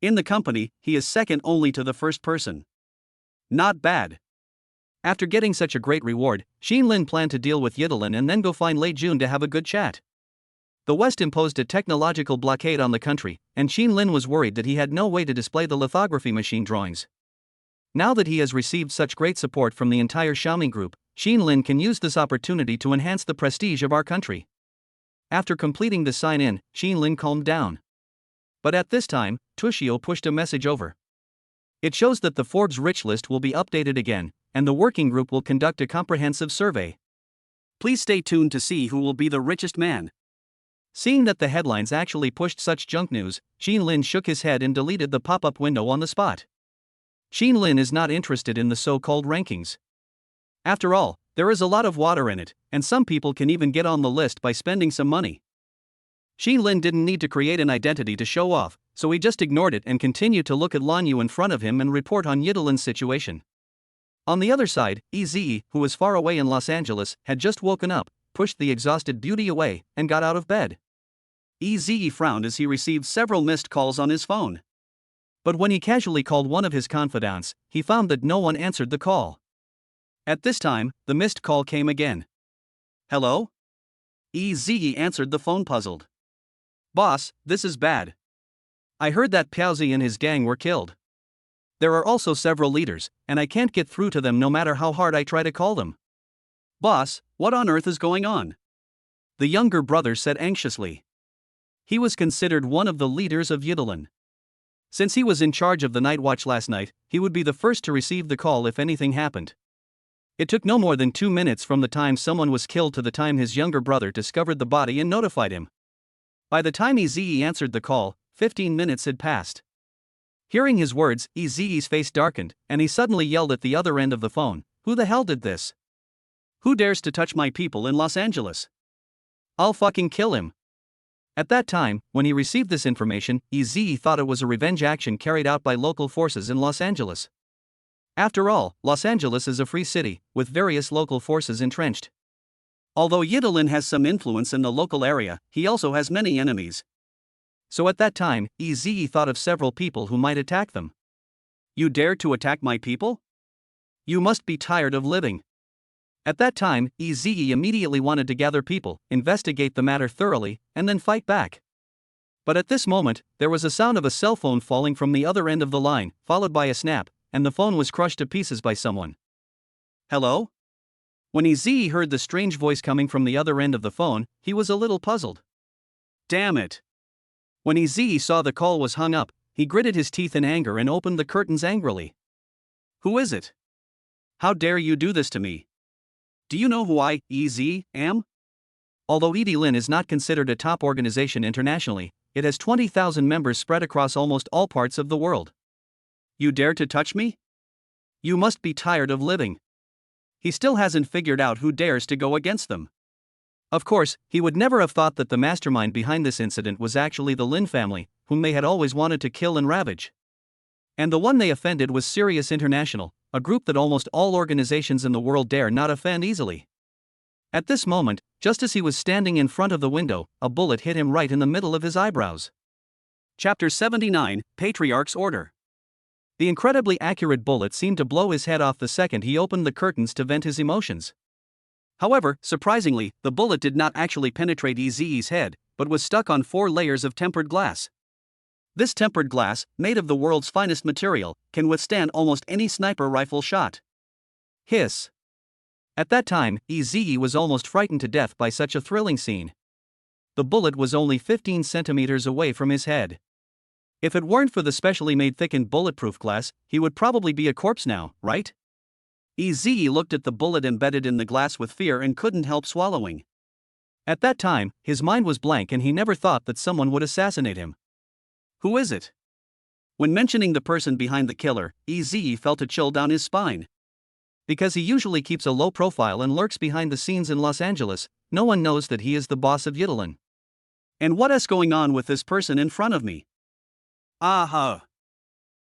In the company, he is second only to the first person. Not bad. After getting such a great reward, Lin planned to deal with Yidelin and then go find Lei Jun to have a good chat. The West imposed a technological blockade on the country, and Lin was worried that he had no way to display the lithography machine drawings. Now that he has received such great support from the entire Xiaomi Group, Lin can use this opportunity to enhance the prestige of our country. After completing the sign-in, Lin calmed down. But at this time, Tushio pushed a message over. It shows that the Forbes rich list will be updated again, and the working group will conduct a comprehensive survey. Please stay tuned to see who will be the richest man. Seeing that the headlines actually pushed such junk news, Lin shook his head and deleted the pop-up window on the spot. Lin is not interested in the so-called rankings. After all, there is a lot of water in it, and some people can even get on the list by spending some money. Lin didn't need to create an identity to show off, so he just ignored it and continued to look at Lan Yu in front of him and report on Yidelin's situation. On the other side, Eze, who was far away in Los Angeles, had just woken up, pushed the exhausted beauty away, and got out of bed. Eze frowned as he received several missed calls on his phone. But when he casually called one of his confidants, he found that no one answered the call. At this time, the missed call came again. Hello? Eze answered the phone puzzled. Boss, this is bad. I heard that Piaozi and his gang were killed. There are also several leaders, and I can't get through to them no matter how hard I try to call them. Boss, what on earth is going on? The younger brother said anxiously. He was considered one of the leaders of Yidlin. Since he was in charge of the night watch last night, he would be the first to receive the call if anything happened. It took no more than 2 minutes from the time someone was killed to the time his younger brother discovered the body and notified him. By the time Eze answered the call, 15 minutes had passed. Hearing his words, Eze's face darkened, and he suddenly yelled at the other end of the phone, "Who the hell did this? Who dares to touch my people in Los Angeles? I'll fucking kill him." At that time, when he received this information, Eze thought it was a revenge action carried out by local forces in Los Angeles. After all, Los Angeles is a free city, with various local forces entrenched. Although Yidlin has some influence in the local area, he also has many enemies. So at that time, Eze thought of several people who might attack them. You dare to attack my people? You must be tired of living. At that time, Eze immediately wanted to gather people, investigate the matter thoroughly, and then fight back. But at this moment, there was a sound of a cell phone falling from the other end of the line, followed by a snap, and the phone was crushed to pieces by someone. Hello? When Eze heard the strange voice coming from the other end of the phone, he was a little puzzled. Damn it. When Eze saw the call was hung up, he gritted his teeth in anger and opened the curtains angrily. Who is it? How dare you do this to me? Do you know who I, Eze, am? Although Yidlin is not considered a top organization internationally, it has 20,000 members spread across almost all parts of the world. You dare to touch me? You must be tired of living. He still hasn't figured out who dares to go against them. Of course, he would never have thought that the mastermind behind this incident was actually the Lin family, whom they had always wanted to kill and ravage. And the one they offended was Sirius International, a group that almost all organizations in the world dare not offend easily. At this moment, just as he was standing in front of the window, a bullet hit him right in the middle of his eyebrows. Chapter 79, Patriarch's Order. The incredibly accurate bullet seemed to blow his head off the second he opened the curtains to vent his emotions. However, surprisingly, the bullet did not actually penetrate Eze's head, but was stuck on 4 layers of tempered glass. This tempered glass, made of the world's finest material, can withstand almost any sniper rifle shot. Hiss. At that time, Eze was almost frightened to death by such a thrilling scene. The bullet was only 15 centimeters away from his head. If it weren't for the specially made thickened bulletproof glass, he would probably be a corpse now, right? Eze looked at the bullet embedded in the glass with fear and couldn't help swallowing. At that time, his mind was blank and he never thought that someone would assassinate him. Who is it? When mentioning the person behind the killer, Eze felt a chill down his spine. Because he usually keeps a low profile and lurks behind the scenes in Los Angeles, no one knows that he is the boss of Yidlin. And what is going on with this person in front of me? Aha!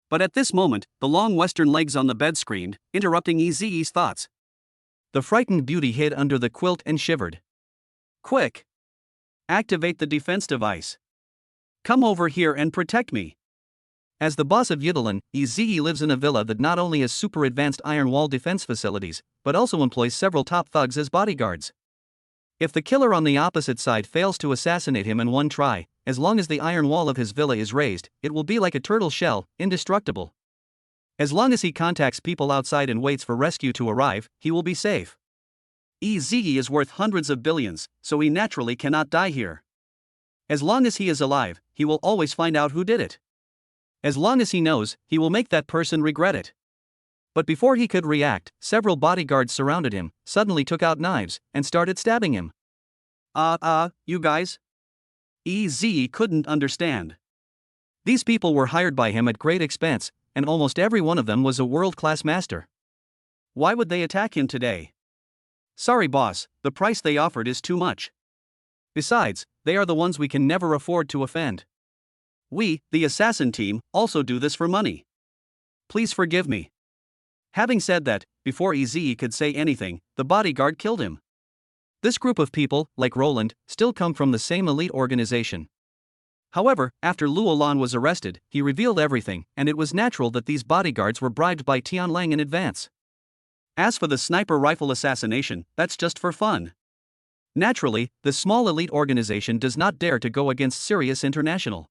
But at this moment, the long western legs on the bed screamed, interrupting Eze's thoughts. The frightened beauty hid under the quilt and shivered. Quick! Activate the defense device. Come over here and protect me. As the boss of Yidlin, Eze lives in a villa that not only has super advanced iron wall defense facilities, but also employs several top thugs as bodyguards. If the killer on the opposite side fails to assassinate him in one try, as long as the iron wall of his villa is raised, it will be like a turtle shell, indestructible. As long as he contacts people outside and waits for rescue to arrive, he will be safe. Eze is worth hundreds of billions, so he naturally cannot die here. As long as he is alive, he will always find out who did it. As long as he knows, he will make that person regret it. But before he could react, several bodyguards surrounded him, suddenly took out knives, and started stabbing him. You guys? Eze couldn't understand. These people were hired by him at great expense, and almost every one of them was a world-class master. Why would they attack him today? Sorry boss, the price they offered is too much. Besides, they are the ones we can never afford to offend. We, the assassin team, also do this for money. Please forgive me. Having said that, before Eze could say anything, the bodyguard killed him. This group of people, like Roland, still come from the same elite organization. However, after Luolan was arrested, he revealed everything, and it was natural that these bodyguards were bribed by Tianlang in advance. As for the sniper rifle assassination, that's just for fun. Naturally, the small elite organization does not dare to go against Sirius International.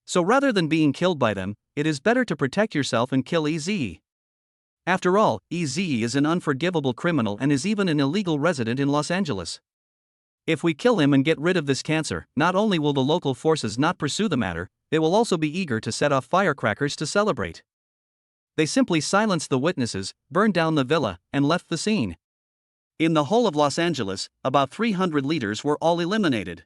So rather than being killed by them, it is better to protect yourself and kill EZE. After all, EZE is an unforgivable criminal and is even an illegal resident in Los Angeles. If we kill him and get rid of this cancer, not only will the local forces not pursue the matter, they will also be eager to set off firecrackers to celebrate. They simply silenced the witnesses, burned down the villa, and left the scene. In the whole of Los Angeles, about 300 leaders were all eliminated.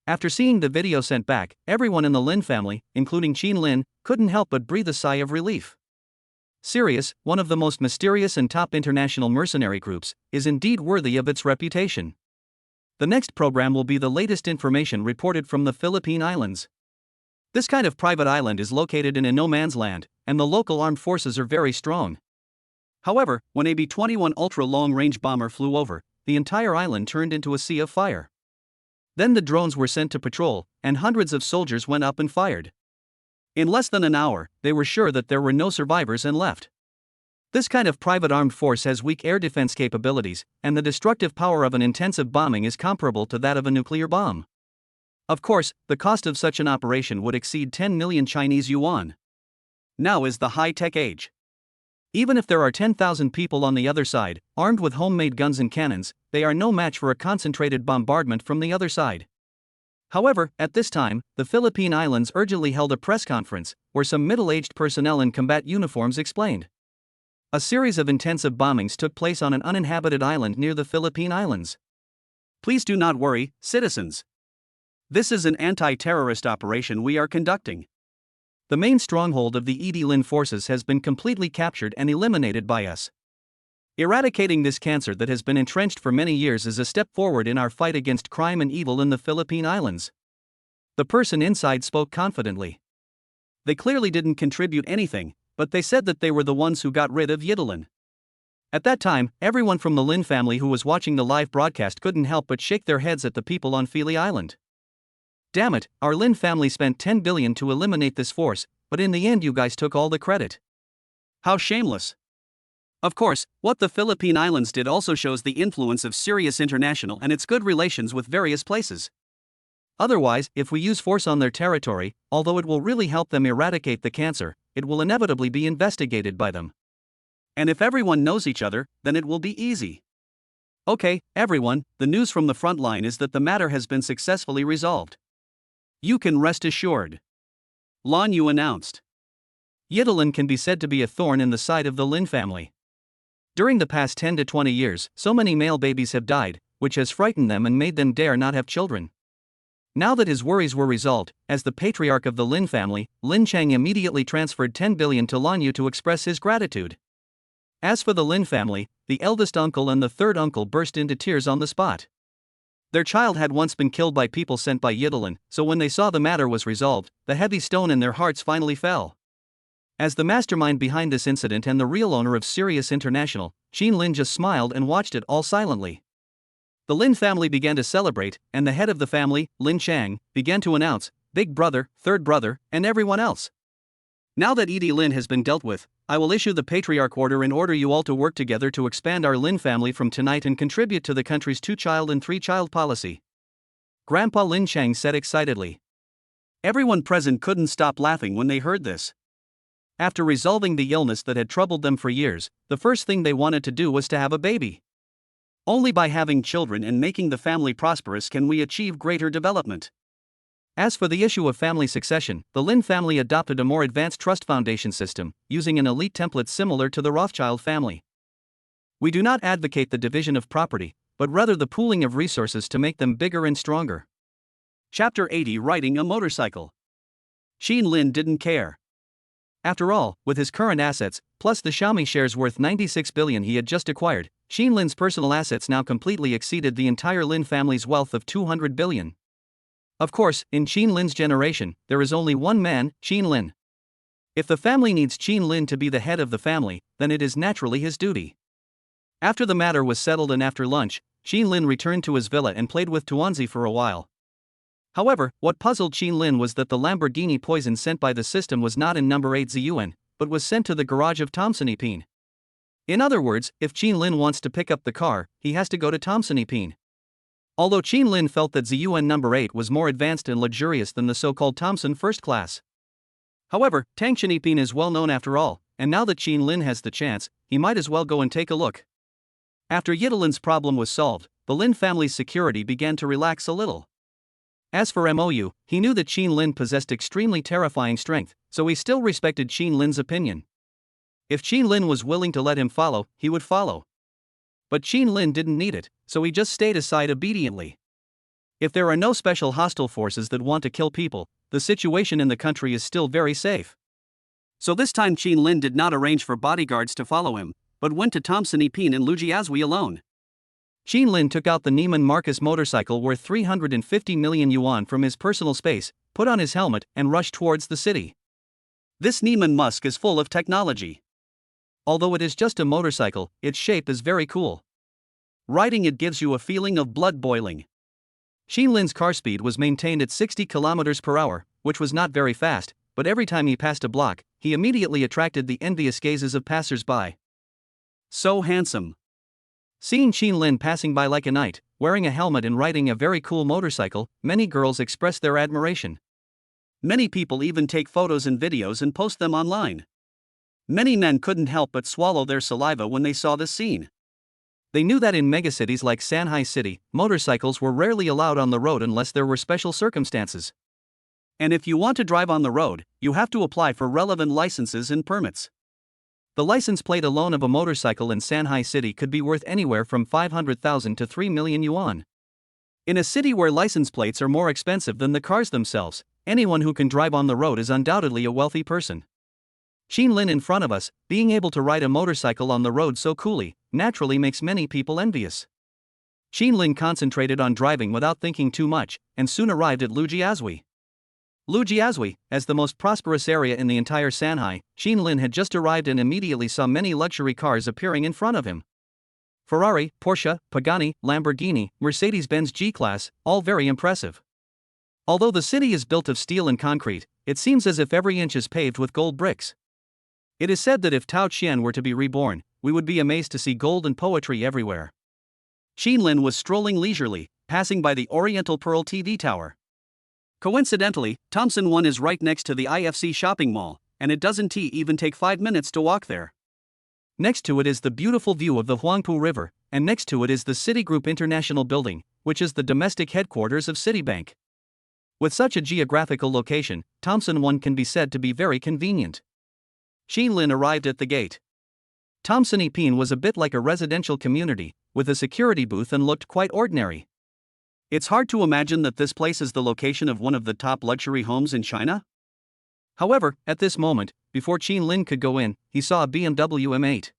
After seeing the video sent back, everyone in the Lin family, including Qin Lin, couldn't help but breathe a sigh of relief. Sirius, one of the most mysterious and top international mercenary groups, is indeed worthy of its reputation. The next program will be the latest information reported from the Philippine Islands. This kind of private island is located in a no-man's land, and the local armed forces are very strong. However, when a B-21 ultra-long-range bomber flew over, the entire island turned into a sea of fire. Then the drones were sent to patrol, and hundreds of soldiers went up and fired. In less than an hour, they were sure that there were no survivors and left. This kind of private armed force has weak air defense capabilities, and the destructive power of an intensive bombing is comparable to that of a nuclear bomb. Of course, the cost of such an operation would exceed 10 million Chinese yuan. Now is the high-tech age. Even if there are 10,000 people on the other side, armed with homemade guns and cannons, they are no match for a concentrated bombardment from the other side. However, at this time, the Philippine Islands urgently held a press conference, where some middle-aged personnel in combat uniforms explained. A series of intensive bombings took place on an uninhabited island near the Philippine Islands. Please do not worry, citizens. This is an anti-terrorist operation we are conducting. The main stronghold of the ED Lin forces has been completely captured and eliminated by us. Eradicating this cancer that has been entrenched for many years is a step forward in our fight against crime and evil in the Philippine Islands. The person inside spoke confidently. They clearly didn't contribute anything, but they said that they were the ones who got rid of Yidlin. At that time, everyone from the Lin family who was watching the live broadcast couldn't help but shake their heads at the people on Philly Island. Damn it, our Lin family spent 10 billion to eliminate this force, but in the end you guys took all the credit. How shameless. Of course, what the Philippine Islands did also shows the influence of Sirius International and its good relations with various places. Otherwise, if we use force on their territory, although it will really help them eradicate the cancer, it will inevitably be investigated by them. And if everyone knows each other, then it will be easy. Okay, everyone, the news from the front line is that the matter has been successfully resolved. You can rest assured. Lan Yu announced. Yidlin can be said to be a thorn in the side of the Lin family. During the past 10 to 20 years, so many male babies have died, which has frightened them and made them dare not have children. Now that his worries were resolved, as the patriarch of the Lin family, Lin Chang immediately transferred 10 billion to Lan Yu to express his gratitude. As for the Lin family, the eldest uncle and the third uncle burst into tears on the spot. Their child had once been killed by people sent by Yidlin, so when they saw the matter was resolved, the heavy stone in their hearts finally fell. As the mastermind behind this incident and the real owner of Sirius International, Qin Lin just smiled and watched it all silently. The Lin family began to celebrate, and the head of the family, Lin Chang, began to announce, "Big brother, third brother, and everyone else. Now that ED Lin has been dealt with, I will issue the patriarch order and order you all to work together to expand our Lin family from tonight and contribute to the country's 2-child and 3-child policy." Grandpa Lin Chang said excitedly. Everyone present couldn't stop laughing when they heard this. After resolving the illness that had troubled them for years, the first thing they wanted to do was to have a baby. Only by having children and making the family prosperous can we achieve greater development. As for the issue of family succession, the Lin family adopted a more advanced trust foundation system, using an elite template similar to the Rothschild family. We do not advocate the division of property, but rather the pooling of resources to make them bigger and stronger. Chapter 80: Riding a Motorcycle. Qin Lin didn't care. After all, with his current assets, plus the Xiaomi shares worth 96 billion he had just acquired, Qin Lin's personal assets now completely exceeded the entire Lin family's wealth of 200 billion. Of course, in Qin Lin's generation, there is only one man, Qin Lin. If the family needs Qin Lin to be the head of the family, then it is naturally his duty. After the matter was settled and after lunch, Qin Lin returned to his villa and played with Tuanzi for a while. However, what puzzled Qin Lin was that the Lamborghini poison sent by the system was not in number 8 Ziyuan, but was sent to the garage of Thompson-Epine. In other words, if Qin Lin wants to pick up the car, he has to go to Thompson-Epine. Although Qin Lin felt that Ziyuan number 8 was more advanced and luxurious than the so-called Thompson first class. However, Tang Chenipin is well known after all, and now that Qin Lin has the chance, he might as well go and take a look. After Yitalin's problem was solved, the Lin family's security began to relax a little. As for Mou, he knew that Qin Lin possessed extremely terrifying strength, so he still respected Qin Lin's opinion. If Qin Lin was willing to let him follow, he would follow. But Qin Lin didn't need it, so he just stayed aside obediently. If there are no special hostile forces that want to kill people, the situation in the country is still very safe. So this time Qin Lin did not arrange for bodyguards to follow him, but went to Thompson Ipin and Lujiazui alone. Qin Lin took out the Neiman Marcus motorcycle worth 350 million yuan from his personal space, put on his helmet, and rushed towards the city. This Neiman Musk is full of technology. Although it is just a motorcycle, its shape is very cool. Riding it gives you a feeling of blood boiling. Qin Lin's car speed was maintained at 60 km per hour, which was not very fast, but every time he passed a block, he immediately attracted the envious gazes of passers-by. So handsome. Seeing Qin Lin passing by like a knight, wearing a helmet and riding a very cool motorcycle, many girls expressed their admiration. Many people even take photos and videos and post them online. Many men couldn't help but swallow their saliva when they saw this scene. They knew that in megacities like Shanghai City, motorcycles were rarely allowed on the road unless there were special circumstances. And if you want to drive on the road, you have to apply for relevant licenses and permits. The license plate alone of a motorcycle in Shanghai City could be worth anywhere from 500,000 to 3 million yuan. In a city where license plates are more expensive than the cars themselves, anyone who can drive on the road is undoubtedly a wealthy person. Qin Lin in front of us, being able to ride a motorcycle on the road so coolly, naturally makes many people envious. Qin Lin concentrated on driving without thinking too much, and soon arrived at Lujiazui. Lujiazui, as the most prosperous area in the entire Shanghai, Qin Lin had just arrived and immediately saw many luxury cars appearing in front of him. Ferrari, Porsche, Pagani, Lamborghini, Mercedes-Benz G-Class, all very impressive. Although the city is built of steel and concrete, it seems as if every inch is paved with gold bricks. It is said that if Tao Qian were to be reborn, we would be amazed to see gold and poetry everywhere. Qin Lin was strolling leisurely, passing by the Oriental Pearl TV tower. Coincidentally, Thompson 1 is right next to the IFC shopping mall, and it doesn't even take 5 minutes to walk there. Next to it is the beautiful view of the Huangpu River, and next to it is the Citigroup International Building, which is the domestic headquarters of Citibank. With such a geographical location, Thompson 1 can be said to be very convenient. Qin Lin arrived at the gate. Thompson Ipin was a bit like a residential community, with a security booth, and looked quite ordinary. It's hard to imagine that this place is the location of one of the top luxury homes in China. However, at this moment, before Qin Lin could go in, he saw a BMW M8.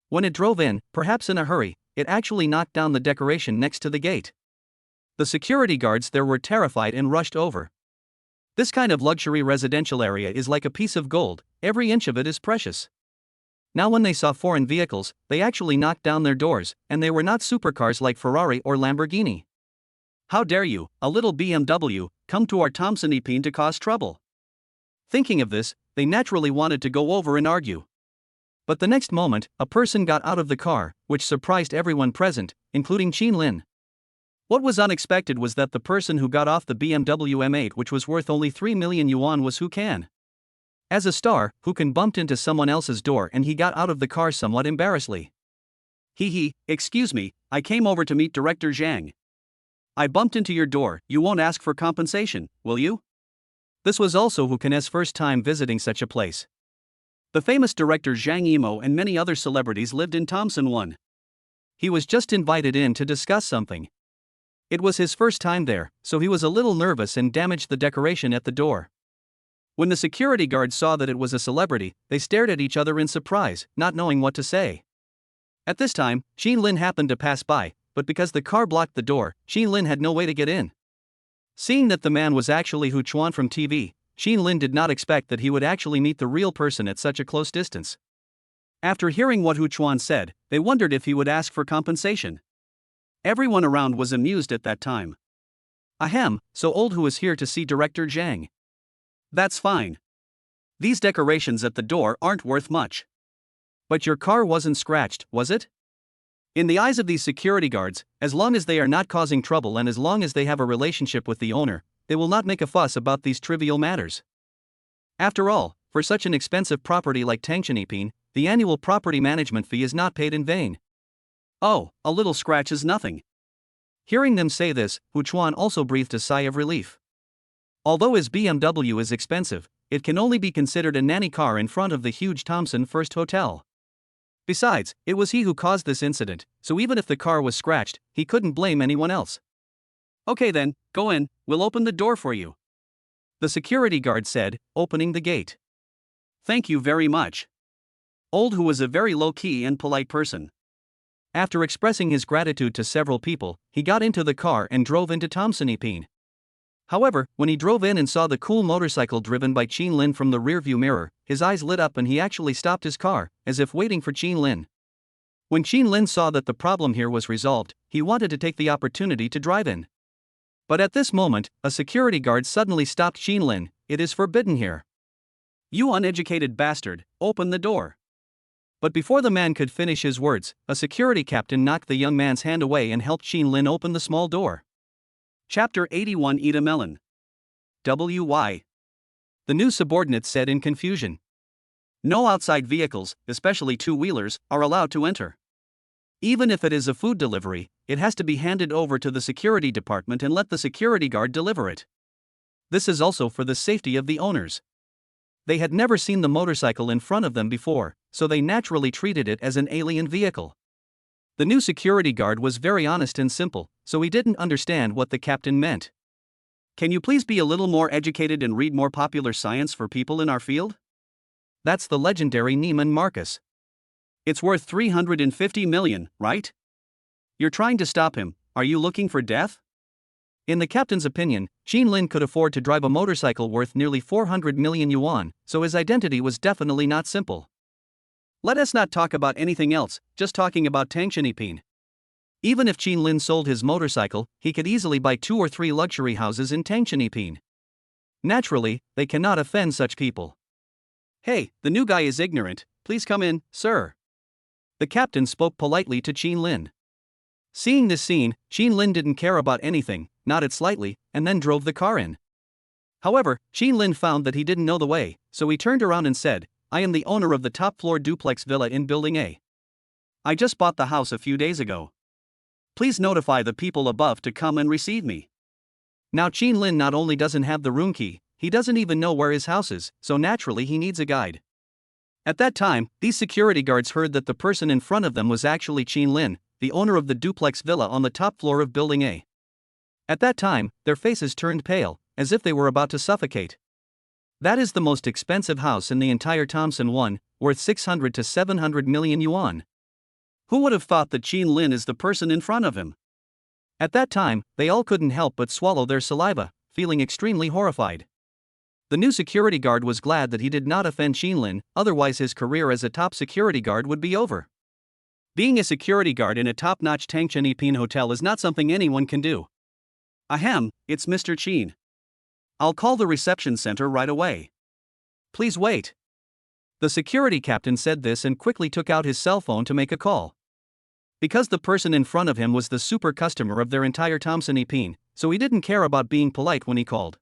When it drove in, perhaps in a hurry, it actually knocked down the decoration next to the gate. The security guards there were terrified and rushed over. This kind of luxury residential area is like a piece of gold, every inch of it is precious. Now when they saw foreign vehicles, they actually knocked down their doors, and they were not supercars like Ferrari or Lamborghini. How dare you, a little BMW, come to our Thompson Ipin to cause trouble? Thinking of this, they naturally wanted to go over and argue. But the next moment, a person got out of the car, which surprised everyone present, including Qin Lin. What was unexpected was that the person who got off the BMW M8, which was worth only 3 million yuan, was Hu Can. As a star, Hu Can bumped into someone else's door and he got out of the car somewhat embarrassedly. Excuse me, I came over to meet Director Zhang. I bumped into your door, you won't ask for compensation, will you? This was also Hu Can's first time visiting such a place. The famous director Zhang Yimou and many other celebrities lived in Thompson 1. He was just invited in to discuss something. It was his first time there, so he was a little nervous and damaged the decoration at the door. When the security guards saw that it was a celebrity, they stared at each other in surprise, not knowing what to say. At this time, Qin Lin happened to pass by, but because the car blocked the door, Qin Lin had no way to get in. Seeing that the man was actually Hu Chuan from TV, Qin Lin did not expect that he would actually meet the real person at such a close distance. After hearing what Hu Chuan said, they wondered if he would ask for compensation. Everyone around was amused at that time. Ahem, so old Hu is here to see Director Zhang. That's fine. These decorations at the door aren't worth much. But your car wasn't scratched, was it? In the eyes of these security guards, as long as they are not causing trouble and as long as they have a relationship with the owner, they will not make a fuss about these trivial matters. After all, for such an expensive property like Tangshanipin, the annual property management fee is not paid in vain. Oh, a little scratch is nothing. Hearing them say this, Hu Chuan also breathed a sigh of relief. Although his BMW is expensive, it can only be considered a nanny car in front of the huge Thompson First Hotel. Besides, it was he who caused this incident, so even if the car was scratched, he couldn't blame anyone else. Okay then, go in, we'll open the door for you, the security guard said, opening the gate. Thank you very much. Old Hu was a very low-key and polite person. After expressing his gratitude to several people, he got into the car and drove into Tangshanipin. However, when he drove in and saw the cool motorcycle driven by Qin Lin from the rearview mirror, his eyes lit up and he actually stopped his car, as if waiting for Qin Lin. When Qin Lin saw that the problem here was resolved, he wanted to take the opportunity to drive in. But at this moment, a security guard suddenly stopped Qin Lin. It is forbidden here. You uneducated bastard, open the door. But before the man could finish his words, a security captain knocked the young man's hand away and helped Qin Lin open the small door. Chapter 81 Eat a Melon. WY. The new subordinate said in confusion. No outside vehicles, especially two-wheelers, are allowed to enter. Even if it is a food delivery, it has to be handed over to the security department and let the security guard deliver it. This is also for the safety of the owners. They had never seen the motorcycle in front of them before, so they naturally treated it as an alien vehicle. The new security guard was very honest and simple, so he didn't understand what the captain meant. Can you please be a little more educated and read more popular science for people in our field? That's the legendary Neiman Marcus. It's worth 350 million, right? You're trying to stop him, are you looking for death? In the captain's opinion, Qin Lin could afford to drive a motorcycle worth nearly 400 million yuan, so his identity was definitely not simple. Let us not talk about anything else, just talking about Tangshanipin. Even if Qin Lin sold his motorcycle, he could easily buy 2 or 3 luxury houses in Tangshanipin. Naturally, they cannot offend such people. Hey, the new guy is ignorant, please come in, sir. The captain spoke politely to Qin Lin. Seeing this scene, Qin Lin didn't care about anything, nodded slightly, and then drove the car in. However, Qin Lin found that he didn't know the way, so he turned around and said, I am the owner of the top-floor duplex villa in Building A. I just bought the house a few days ago. Please notify the people above to come and receive me. Now Qin Lin not only doesn't have the room key, he doesn't even know where his house is, so naturally he needs a guide. At that time, these security guards heard that the person in front of them was actually Qin Lin, the owner of the duplex villa on the top floor of Building A. At that time, their faces turned pale, as if they were about to suffocate. That is the most expensive house in the entire Thompson 1, worth 600 to 700 million yuan. Who would have thought that Qin Lin is the person in front of him? At that time, they all couldn't help but swallow their saliva, feeling extremely horrified. The new security guard was glad that he did not offend Qin Lin, otherwise his career as a top security guard would be over. Being a security guard in a top-notch Tangshanipin hotel is not something anyone can do. Ahem, it's Mr. Qin. I'll call the reception center right away. Please wait. The security captain said this and quickly took out his cell phone to make a call. Because the person in front of him was the super customer of their entire Tangshanipin, so he didn't care about being polite when he called.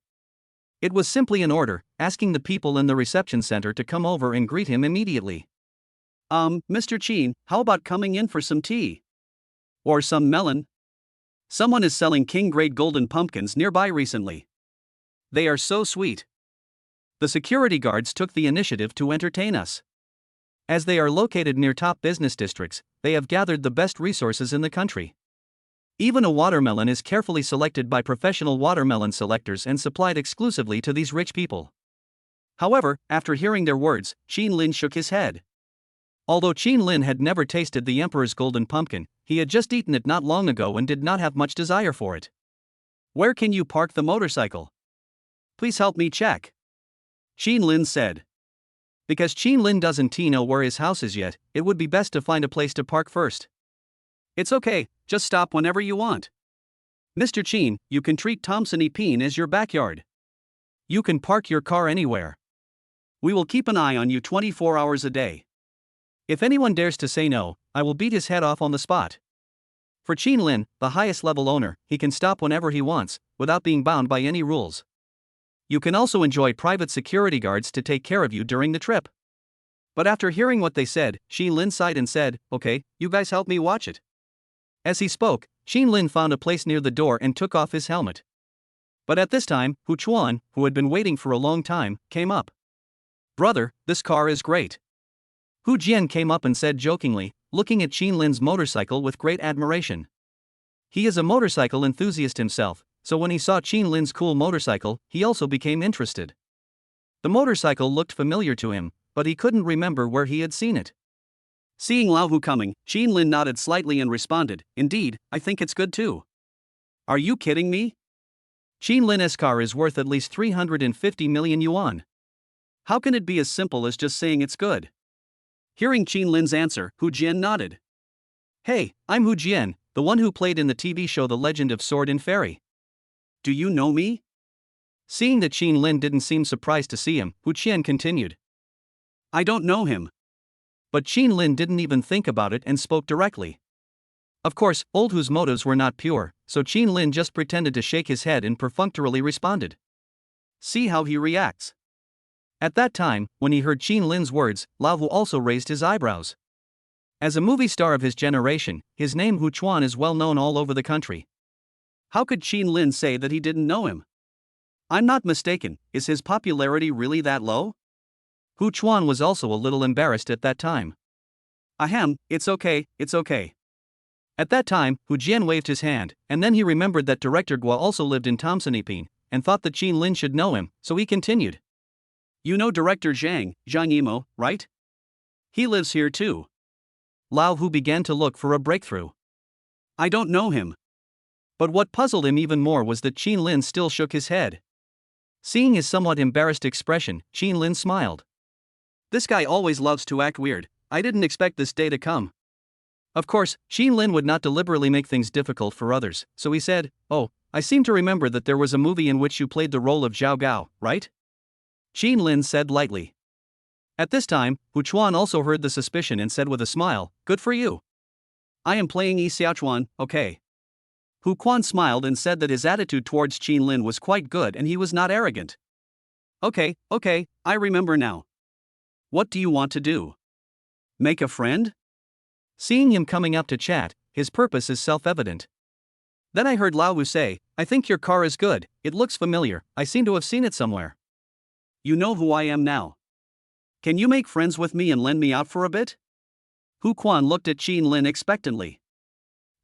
It was simply an order, asking the people in the reception center to come over and greet him immediately. Mr. Qin, how about coming in for some tea? Or some melon? Someone is selling king-grade golden pumpkins nearby recently. They are so sweet. The security guards took the initiative to entertain us. As they are located near top business districts, they have gathered the best resources in the country. Even a watermelon is carefully selected by professional watermelon selectors and supplied exclusively to these rich people. However, after hearing their words, Qin Lin shook his head. Although Qin Lin had never tasted the emperor's golden pumpkin, he had just eaten it not long ago and did not have much desire for it. Where can you park the motorcycle? Please help me check. Qin Lin said. Because Qin Lin doesn't know where his house is yet, it would be best to find a place to park first. It's okay, just stop whenever you want. Mr. Qin, you can treat Tangshanipin as your backyard. You can park your car anywhere. We will keep an eye on you 24 hours a day. If anyone dares to say no, I will beat his head off on the spot. For Qin Lin, the highest level owner, he can stop whenever he wants, without being bound by any rules. You can also enjoy private security guards to take care of you during the trip. But after hearing what they said, Qin Lin sighed and said, "Okay, you guys help me watch it." As he spoke, Qin Lin found a place near the door and took off his helmet. But at this time, Hu Chuan, who had been waiting for a long time, came up. "Brother, this car is great." Hu Jian came up and said jokingly, looking at Qin Lin's motorcycle with great admiration. He is a motorcycle enthusiast himself, so when he saw Qin Lin's cool motorcycle, he also became interested. The motorcycle looked familiar to him, but he couldn't remember where he had seen it. Seeing Lao Hu coming, Qin Lin nodded slightly and responded, "Indeed, I think it's good too." "Are you kidding me? Qin Lin's car is worth at least 350 million yuan. How can it be as simple as just saying it's good?" Hearing Qin Lin's answer, Hu Jian nodded. "Hey, I'm Hu Jian, the one who played in the TV show The Legend of Sword and Fairy." "Do you know me?" Seeing that Qin Lin didn't seem surprised to see him, Hu Jian continued. "I don't know him." But Qin Lin didn't even think about it and spoke directly. Of course, old Hu's motives were not pure, so Qin Lin just pretended to shake his head and perfunctorily responded. "See how he reacts." At that time, when he heard Qin Lin's words, Lao Hu also raised his eyebrows. As a movie star of his generation, his name Hu Chuan is well known all over the country. How could Qin Lin say that he didn't know him? I'm not mistaken, is his popularity really that low? Hu Chuan was also a little embarrassed at that time. Ahem, it's okay, it's okay. At that time, Hu Jian waved his hand, and then he remembered that Director Gua also lived in Tomsonipine, and thought that Qin Lin should know him, so he continued. You know Director Zhang Yimo, right? He lives here too. Lao Hu began to look for a breakthrough. I don't know him. But what puzzled him even more was that Qin Lin still shook his head. Seeing his somewhat embarrassed expression, Qin Lin smiled. This guy always loves to act weird. I didn't expect this day to come. Of course, Qin Lin would not deliberately make things difficult for others, so he said, "Oh, I seem to remember that there was a movie in which you played the role of Zhao Gao, right?" Qin Lin said lightly. At this time, Hu Chuan also heard the suspicion and said with a smile, "Good for you. I am playing Yi Xiaochuan, okay." Hu Quan smiled and said that his attitude towards Qin Lin was quite good and he was not arrogant. Okay, I remember now. What do you want to do? Make a friend? Seeing him coming up to chat, his purpose is self-evident. Then I heard Lao Wu say, "I think your car is good, it looks familiar, I seem to have seen it somewhere." You know who I am now. Can you make friends with me and lend me out for a bit? Hu Quan looked at Qin Lin expectantly.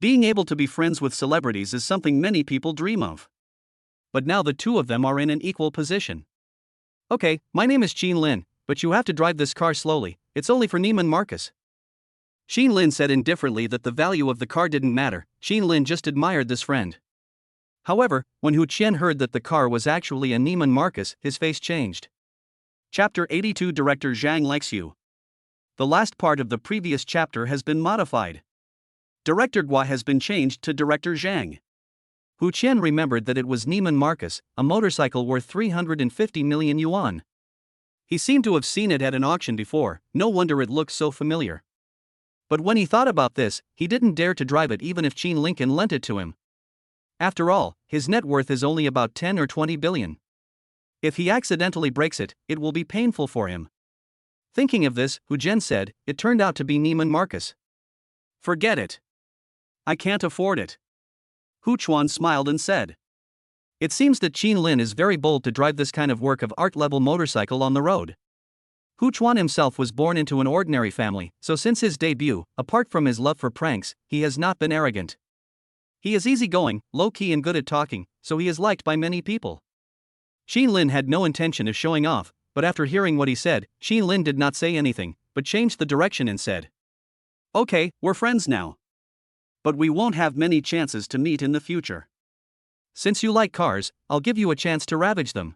Being able to be friends with celebrities is something many people dream of. But now the two of them are in an equal position. Okay, my name is Qin Lin, but you have to drive this car slowly, it's only for Neiman Marcus. Qin Lin said indifferently that the value of the car didn't matter, Qin Lin just admired this friend. However, when Hu Qian heard that the car was actually a Neiman Marcus, his face changed. Chapter 82 Director Zhang likes you. The last part of the previous chapter has been modified. Director Gua has been changed to Director Zhang. Hu Qian remembered that it was Neiman Marcus, a motorcycle worth 350 million yuan. He seemed to have seen it at an auction before, no wonder it looked so familiar. But when he thought about this, he didn't dare to drive it even if Qin Lincoln lent it to him. After all, his net worth is only about 10 or 20 billion. If he accidentally breaks it, it will be painful for him. Thinking of this, Hu Jian said, it turned out to be Neiman Marcus. Forget it. I can't afford it. Hu Chuan smiled and said. It seems that Qin Lin is very bold to drive this kind of work of art-level motorcycle on the road. Hu Chuan himself was born into an ordinary family, so since his debut, apart from his love for pranks, he has not been arrogant. He is easygoing, low-key and good at talking, so he is liked by many people. Qin Lin had no intention of showing off, but after hearing what he said, Qin Lin did not say anything, but changed the direction and said, Okay, we're friends now. But we won't have many chances to meet in the future. Since you like cars, I'll give you a chance to ravage them.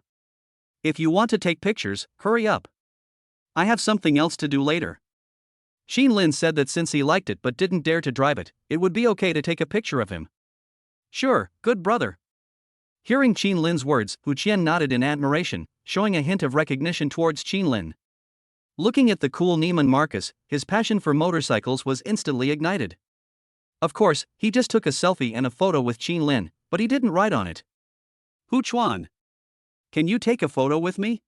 If you want to take pictures, hurry up. I have something else to do later. Qin Lin said that since he liked it but didn't dare to drive it, it would be okay to take a picture of him. Sure, good brother. Hearing Qin Lin's words, Hu Qian nodded in admiration, showing a hint of recognition towards Qin Lin. Looking at the cool Neiman Marcus, his passion for motorcycles was instantly ignited. Of course, he just took a selfie and a photo with Qin Lin, but he didn't write on it. Hu Chuan, can you take a photo with me?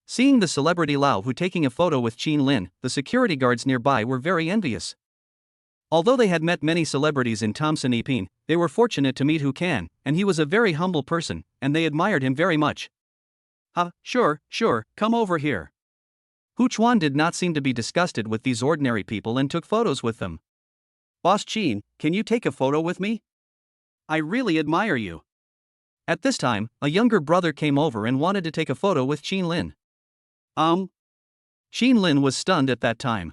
Seeing the celebrity Lao Hu taking a photo with Qin Lin, the security guards nearby were very envious. Although they had met many celebrities in Thompson Epine, they were fortunate to meet Hu Can, and he was a very humble person, and they admired him very much. Sure, come over here. Hu Chuan did not seem to be disgusted with these ordinary people and took photos with them. Boss Qin, can you take a photo with me? I really admire you. At this time, a younger brother came over and wanted to take a photo with Qin Lin. Qin Lin was stunned at that time.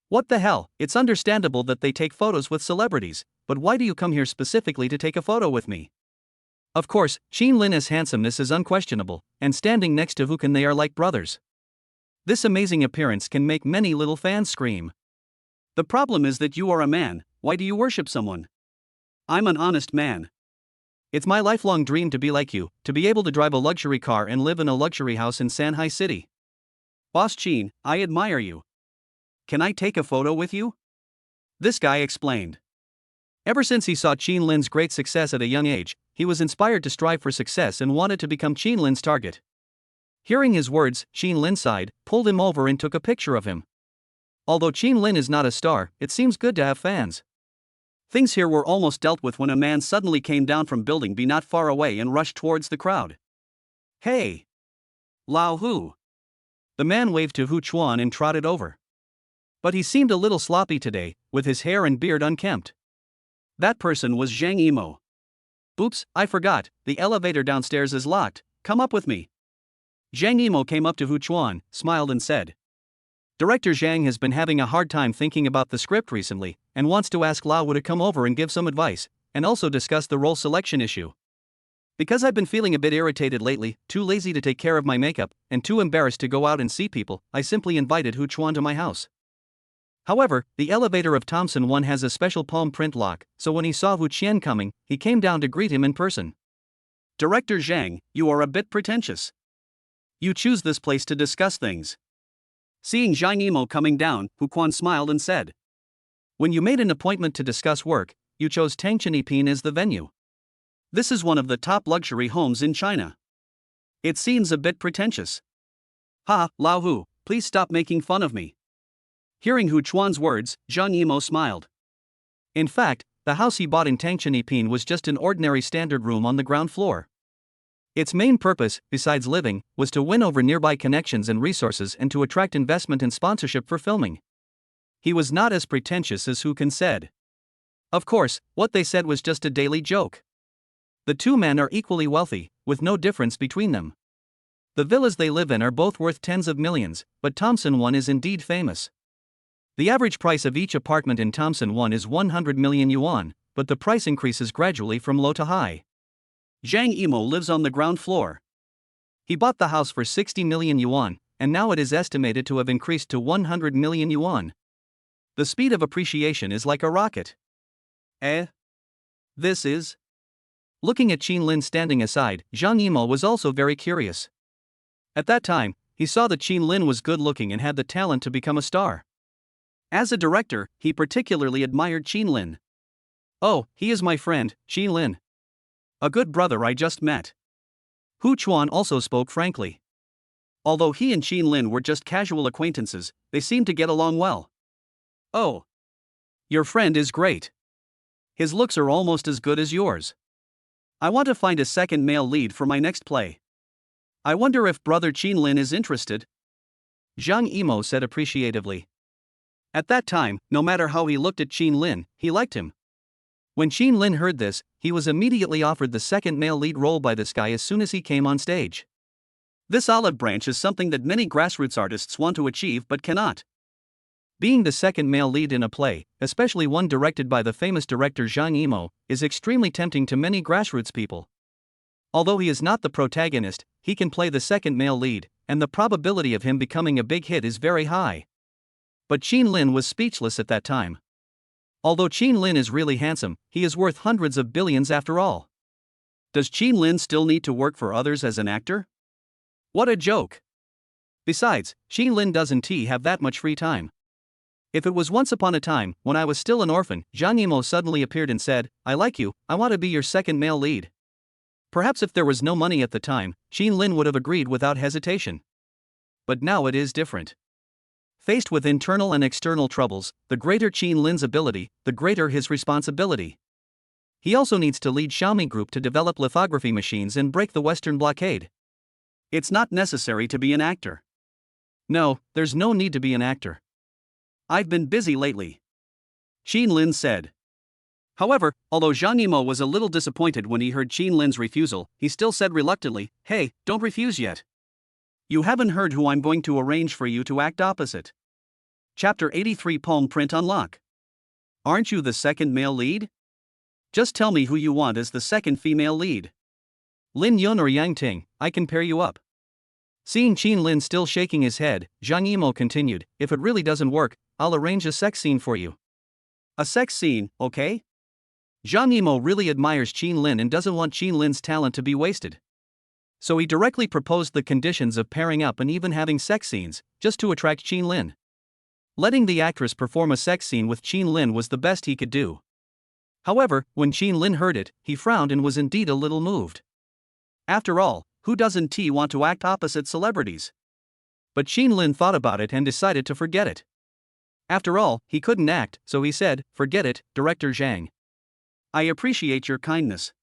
What the hell, it's understandable that they take photos with celebrities, but why do you come here specifically to take a photo with me? Of course, Qin Lin's handsomeness is unquestionable, and standing next to Hu Can they are like brothers. This amazing appearance can make many little fans scream. The problem is that you are a man, why do you worship someone? I'm an honest man. It's my lifelong dream to be like you, to be able to drive a luxury car and live in a luxury house in Shanghai City. Boss Qin, I admire you. Can I take a photo with you? This guy explained. Ever since he saw Qin Lin's great success at a young age, he was inspired to strive for success and wanted to become Qin Lin's target. Hearing his words, Qin Lin sighed, pulled him over and took a picture of him. Although Qin Lin is not a star, it seems good to have fans. Things here were almost dealt with when a man suddenly came down from building B not far away and rushed towards the crowd. Hey! Lao Hu! The man waved to Hu Chuan and trotted over. But he seemed a little sloppy today, with his hair and beard unkempt. That person was Zhang Yimou. Oops, I forgot, the elevator downstairs is locked, come up with me. Zhang Yimou came up to Hu Chuan, smiled and said. Director Zhang has been having a hard time thinking about the script recently, and wants to ask Lao Wu to come over and give some advice, and also discuss the role selection issue. Because I've been feeling a bit irritated lately, too lazy to take care of my makeup, and too embarrassed to go out and see people, I simply invited Hu Chuan to my house. However, the elevator of Thompson 1 has a special palm print lock, so when he saw Hu Qian coming, he came down to greet him in person. Director Zhang, you are a bit pretentious. You choose this place to discuss things. Seeing Zhang Yimou coming down, Hu Quan smiled and said. When you made an appointment to discuss work, you chose Tangchen Epine as the venue. This is one of the top luxury homes in China. It seems a bit pretentious. Lao Hu, please stop making fun of me. Hearing Hu Chuan's words, Zhang Yimou smiled. In fact, the house he bought in Tangchen Epine was just an ordinary standard room on the ground floor. Its main purpose, besides living, was to win over nearby connections and resources and to attract investment and sponsorship for filming. He was not as pretentious as Hu Can said. Of course, what they said was just a daily joke. The two men are equally wealthy, with no difference between them. The villas they live in are both worth tens of millions, but Thompson 1 is indeed famous. The average price of each apartment in Thompson 1 is 100 million yuan, but the price increases gradually from low to high. Zhang Yimou lives on the ground floor. He bought the house for 60 million yuan, and now it is estimated to have increased to 100 million yuan. The speed of appreciation is like a rocket. This is? Looking at Qin Lin standing aside, Zhang Yimou was also very curious. At that time, he saw that Qin Lin was good looking and had the talent to become a star. As a director, he particularly admired Qin Lin. Oh, he is my friend, Qin Lin. A good brother I just met. Hu Chuan also spoke frankly. Although he and Qin Lin were just casual acquaintances, they seemed to get along well. Oh. Your friend is great. His looks are almost as good as yours. I want to find a second male lead for my next play. I wonder if brother Qin Lin is interested. Zhang Yimou said appreciatively. At that time, no matter how he looked at Qin Lin, he liked him. When Qin Lin heard this, he was immediately offered the second male lead role by this guy as soon as he came on stage. This olive branch is something that many grassroots artists want to achieve but cannot. Being the second male lead in a play, especially one directed by the famous director Zhang Yimou, is extremely tempting to many grassroots people. Although he is not the protagonist, he can play the second male lead, and the probability of him becoming a big hit is very high. But Qin Lin was speechless at that time. Although Qin Lin is really handsome, he is worth hundreds of billions after all. Does Qin Lin still need to work for others as an actor? What a joke! Besides, Qin Lin doesn't have that much free time. If it was once upon a time, when I was still an orphan, Zhang Yimou suddenly appeared and said, I like you, I want to be your second male lead. Perhaps if there was no money at the time, Qin Lin would have agreed without hesitation. But now it is different. Faced with internal and external troubles, the greater Qin Lin's ability, the greater his responsibility. He also needs to lead Xiaomi Group to develop lithography machines and break the Western blockade. It's not necessary to be an actor. No, there's no need to be an actor. I've been busy lately, Qin Lin said. However, although Zhang Yimou was a little disappointed when he heard Qin Lin's refusal, he still said reluctantly, Hey, don't refuse yet. You haven't heard who I'm going to arrange for you to act opposite. Chapter 83 Palm Print Unlock. Aren't you the second male lead? Just tell me who you want as the second female lead. Lin Yun or Yang Ting, I can pair you up. Seeing Qin Lin still shaking his head, Zhang Yimou continued, If it really doesn't work, I'll arrange a sex scene for you. A sex scene, okay? Zhang Yimou really admires Qin Lin and doesn't want Qin Lin's talent to be wasted. So he directly proposed the conditions of pairing up and even having sex scenes, just to attract Qin Lin. Letting the actress perform a sex scene with Qin Lin was the best he could do. However, when Qin Lin heard it, he frowned and was indeed a little moved. After all, who doesn't want to act opposite celebrities? But Qin Lin thought about it and decided to forget it. After all, he couldn't act, so he said, Forget it, Director Zhang. I appreciate your kindness.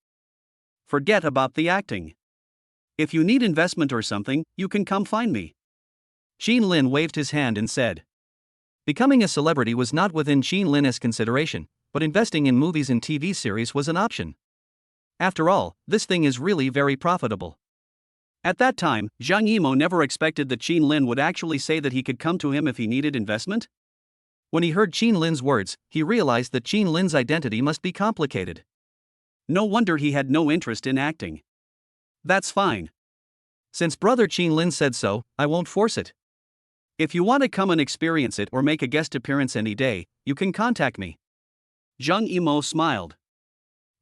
Forget about the acting. If you need investment or something, you can come find me. Qin Lin waved his hand and said. Becoming a celebrity was not within Qin Lin's consideration, but investing in movies and TV series was an option. After all, this thing is really very profitable. At that time, Zhang Yimou never expected that Qin Lin would actually say that he could come to him if he needed investment. When he heard Qin Lin's words, he realized that Qin Lin's identity must be complicated. No wonder he had no interest in acting. That's fine. Since brother Qin Lin said so, I won't force it. If you want to come and experience it or make a guest appearance any day, you can contact me. Zhang Yimou smiled.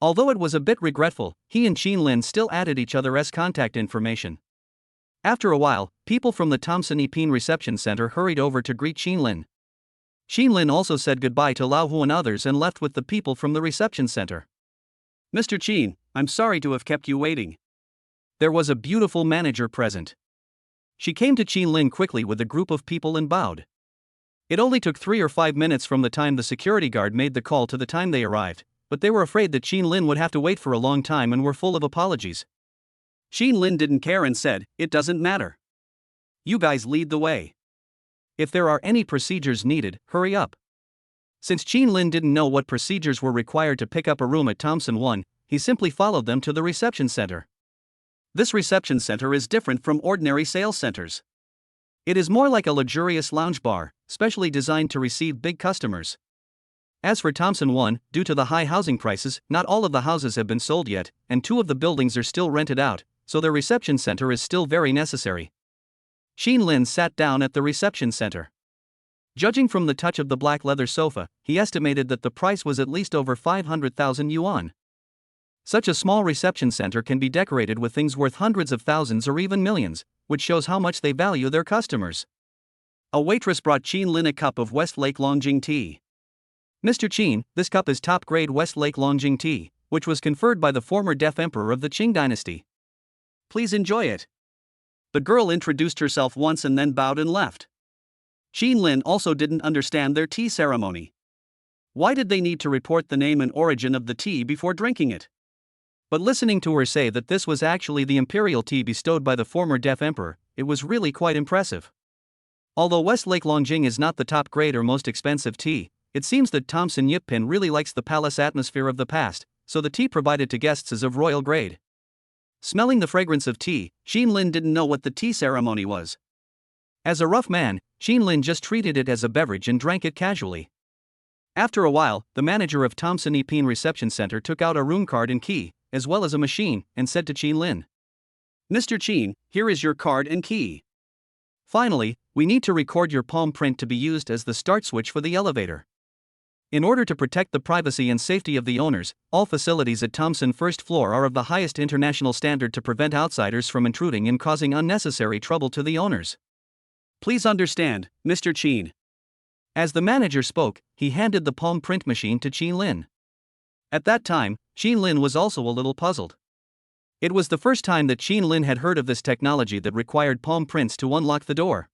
Although it was a bit regretful, he and Qin Lin still added each other's contact information. After a while, people from the Thompson Epine Reception Center hurried over to greet Qin Lin. Qin Lin also said goodbye to Lao Hu and others and left with the people from the reception center. Mr. Qin, I'm sorry to have kept you waiting. There was a beautiful manager present. She came to Qin Lin quickly with a group of people and bowed. It only took 3 or 5 minutes from the time the security guard made the call to the time they arrived, but they were afraid that Qin Lin would have to wait for a long time and were full of apologies. Qin Lin didn't care and said, It doesn't matter. You guys lead the way. If there are any procedures needed, hurry up. Since Qin Lin didn't know what procedures were required to pick up a room at Thompson 1, he simply followed them to the reception center. This reception center is different from ordinary sales centers. It is more like a luxurious lounge bar, specially designed to receive big customers. As for Thompson 1, due to the high housing prices, not all of the houses have been sold yet, and 2 of the buildings are still rented out, so their reception center is still very necessary. Qin Lin sat down at the reception center. Judging from the touch of the black leather sofa, he estimated that the price was at least over 500,000 yuan. Such a small reception center can be decorated with things worth hundreds of thousands or even millions, which shows how much they value their customers. A waitress brought Qin Lin a cup of Westlake Longjing tea. Mr. Qin, this cup is top-grade Westlake Longjing tea, which was conferred by the former deaf emperor of the Qing dynasty. Please enjoy it. The girl introduced herself once and then bowed and left. Qin Lin also didn't understand their tea ceremony. Why did they need to report the name and origin of the tea before drinking it? But listening to her say that this was actually the imperial tea bestowed by the former deaf emperor, it was really quite impressive. Although Westlake Longjing is not the top grade or most expensive tea, it seems that Thompson Yipin really likes the palace atmosphere of the past, so the tea provided to guests is of royal grade. Smelling the fragrance of tea, Qin Lin didn't know what the tea ceremony was. As a rough man, Qin Lin just treated it as a beverage and drank it casually. After a while, the manager of Thompson Epine Reception Center took out a room card and key, as well as a machine, and said to Qin Lin, Mr. Qin, here is your card and key. Finally, we need to record your palm print to be used as the start switch for the elevator. In order to protect the privacy and safety of the owners, all facilities at Thompson first floor are of the highest international standard to prevent outsiders from intruding and causing unnecessary trouble to the owners. Please understand, Mr. Qin. As the manager spoke, he handed the palm print machine to Qin Lin. At that time, Qin Lin was also a little puzzled. It was the first time that Qin Lin had heard of this technology that required palm prints to unlock the door.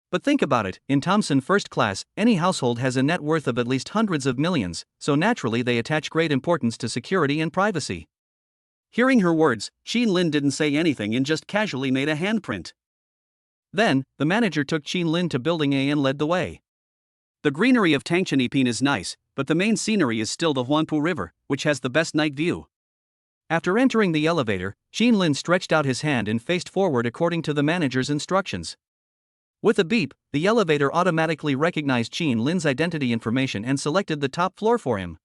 But think about it, in Thomson First Class, any household has a net worth of at least hundreds of millions, so naturally they attach great importance to security and privacy. Hearing her words, Qin Lin didn't say anything and just casually made a handprint. Then, the manager took Qin Lin to Building A and led the way. The greenery of Tangchenipin is nice, but the main scenery is still the Huangpu River, which has the best night view. After entering the elevator, Qin Lin stretched out his hand and faced forward according to the manager's instructions. With a beep, the elevator automatically recognized Qin Lin's identity information and selected the top floor for him.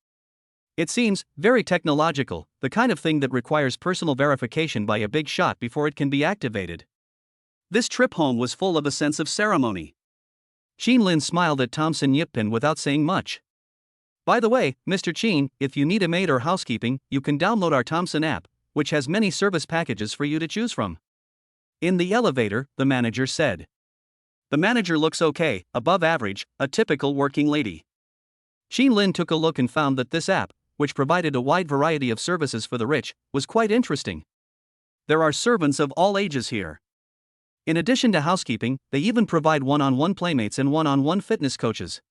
It seems very technological, the kind of thing that requires personal verification by a big shot before it can be activated. This trip home was full of a sense of ceremony. Qin Lin smiled at Thomson Yipin without saying much. By the way, Mr. Qin, if you need a maid or housekeeping, you can download our Thomson app, which has many service packages for you to choose from. In the elevator, the manager said. The manager looks okay, above average, a typical working lady. Qin Lin took a look and found that this app, which provided a wide variety of services for the rich, was quite interesting. There are servants of all ages here. In addition to housekeeping, they even provide one-on-one playmates and one-on-one fitness coaches.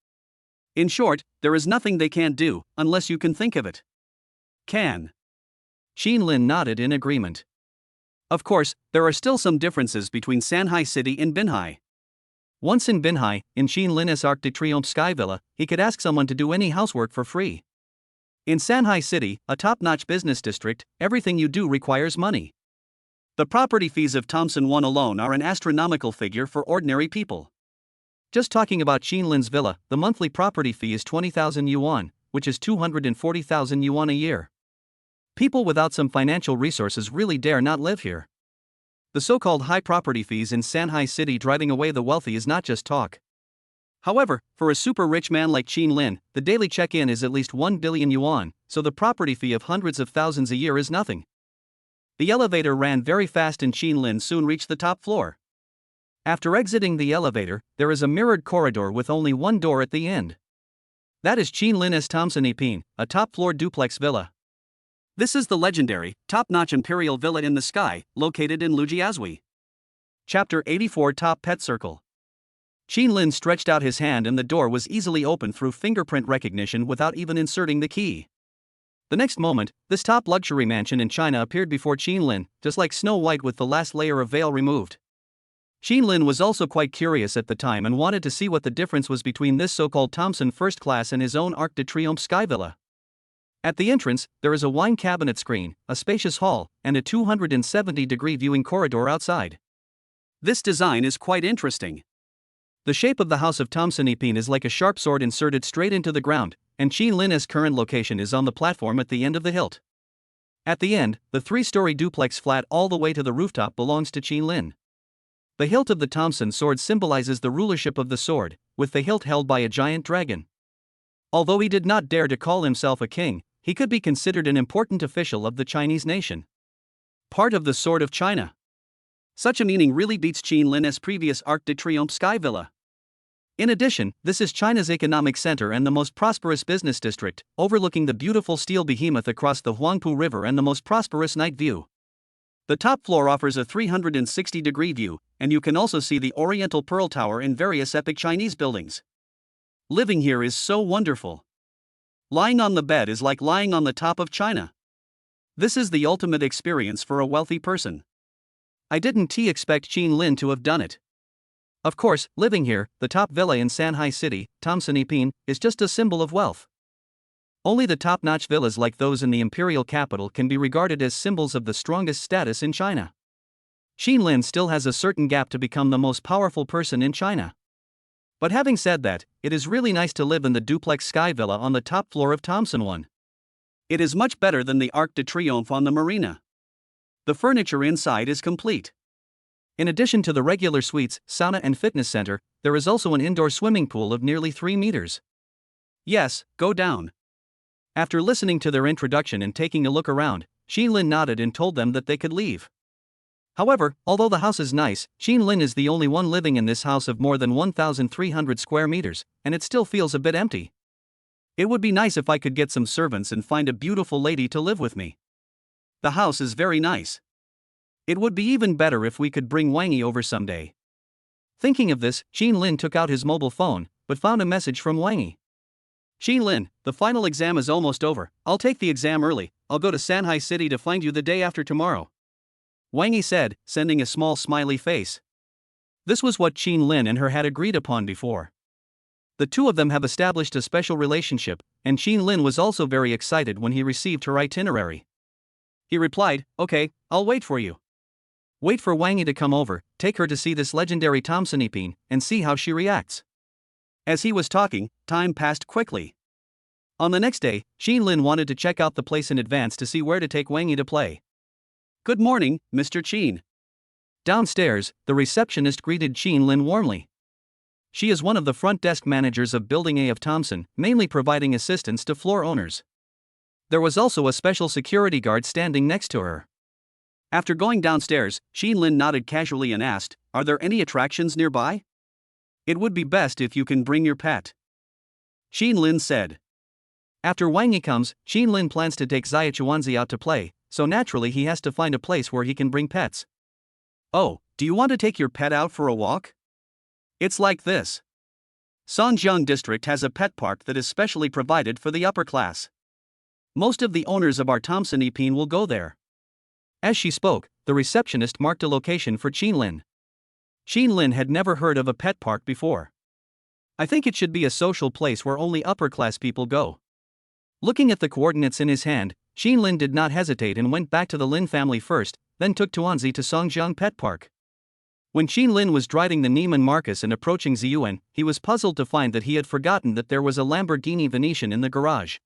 In short, there is nothing they can't do, unless you can think of it. Can. Qin Lin nodded in agreement. Of course, there are still some differences between Sanhai City and Binhai. Once in Binhai, in Qin Lin's Arc de Triomphe Sky Villa, he could ask someone to do any housework for free. In Sanhai City, a top-notch business district, everything you do requires money. The property fees of Thomson 1 alone are an astronomical figure for ordinary people. Just talking about Qin Lin's villa, the monthly property fee is 20,000 yuan, which is 240,000 yuan a year. People without some financial resources really dare not live here. The so-called high property fees in Sanhai City driving away the wealthy is not just talk. However, for a super rich man like Qin Lin, the daily check-in is at least 1 billion yuan, so the property fee of hundreds of thousands a year is nothing. The elevator ran very fast and Qin Lin soon reached the top floor. After exiting the elevator, there is a mirrored corridor with only one door at the end. That is Qin Lin's Thomson Ipin, a top-floor duplex villa. This is the legendary, top-notch imperial villa in the sky, located in Lujiazui. Chapter 84 Top Pet Circle. Qin Lin stretched out his hand and the door was easily opened through fingerprint recognition without even inserting the key. The next moment, this top luxury mansion in China appeared before Qin Lin, just like Snow White with the last layer of veil removed. Qin Lin was also quite curious at the time and wanted to see what the difference was between this so-called Thomson First Class and his own Arc de Triomphe Sky Villa. At the entrance, there is a wine cabinet screen, a spacious hall, and a 270-degree viewing corridor outside. This design is quite interesting. The shape of the house of Thomson Ipin is like a sharp sword inserted straight into the ground, and Qin Lin's current location is on the platform at the end of the hilt. At the end, the 3-story duplex flat all the way to the rooftop belongs to Qin Lin. The hilt of the Thomson sword symbolizes the rulership of the sword, with the hilt held by a giant dragon. Although he did not dare to call himself a king, he could be considered an important official of the Chinese nation. Part of the Sword of China. Such a meaning really beats Qin Lin's previous Arc de Triomphe Sky Villa. In addition, this is China's economic center and the most prosperous business district, overlooking the beautiful steel behemoth across the Huangpu River and the most prosperous night view. The top floor offers a 360-degree view, and you can also see the Oriental Pearl Tower and various epic Chinese buildings. Living here is so wonderful. Lying on the bed is like lying on the top of China. This is the ultimate experience for a wealthy person. I didn't expect Qin Lin to have done it. Of course, living here, the top villa in Sanhai City, Thomson Ipin, is just a symbol of wealth. Only the top-notch villas like those in the imperial capital can be regarded as symbols of the strongest status in China. Qin Lin still has a certain gap to become the most powerful person in China. But having said that, it is really nice to live in the duplex sky villa on the top floor of Thomson 1. It is much better than the Arc de Triomphe on the marina. The furniture inside is complete. In addition to the regular suites, sauna and fitness center, there is also an indoor swimming pool of nearly 3 meters. Yes, go down. After listening to their introduction and taking a look around, Qin Lin nodded and told them that they could leave. However, although the house is nice, Jean Lin is the only one living in this house of more than 1,300 square meters, and it still feels a bit empty. It would be nice if I could get some servants and find a beautiful lady to live with me. The house is very nice. It would be even better if we could bring Wangi over someday. Thinking of this, Jean Lin took out his mobile phone, but found a message from Wangi. Jean Lin, the final exam is almost over. I'll take the exam early. I'll go to Shanghai City to find you the day after tomorrow, Wangi said, sending a small smiley face. This was what Jean Lin and her had agreed upon before. The two of them have established a special relationship, and Jean Lin was also very excited when he received her itinerary. He replied, "Okay, I'll wait for you." Wait for Wangi to come over, take her to see this legendary Thompson, and see how she reacts. As he was talking, time passed quickly. On the next day, Jean Lin wanted to check out the place in advance to see where to take Wangi to play. "Good morning, Mr. Jean." Downstairs, the receptionist greeted Jean Lin warmly. She is one of the front desk managers of Building A of Thompson, mainly providing assistance to floor owners. There was also a special security guard standing next to her. After going downstairs, Jean Lin nodded casually and asked, "Are there any attractions nearby? It would be best if you can bring your pet," Jean Lin said. After Wangi comes, Jean Lin plans to take Xia Chuanzi out to play, so naturally he has to find a place where he can bring pets. "Oh, do you want to take your pet out for a walk? It's like this. Songjiang District has a pet park that is specially provided for the upper class. Most of the owners of our Thompson will go there." As she spoke, the receptionist marked a location for Jean Lin. Jean Lin had never heard of a pet park before. "I think it should be a social place where only upper-class people go." Looking at the coordinates in his hand, Jean Lin did not hesitate and went back to the Lin family first, then took Tuanzi to Songjiang Pet Park. When Jean Lin was driving the Neiman Marcus and approaching Ziyuan, he was puzzled to find that he had forgotten that there was a Lamborghini Venetian in the garage.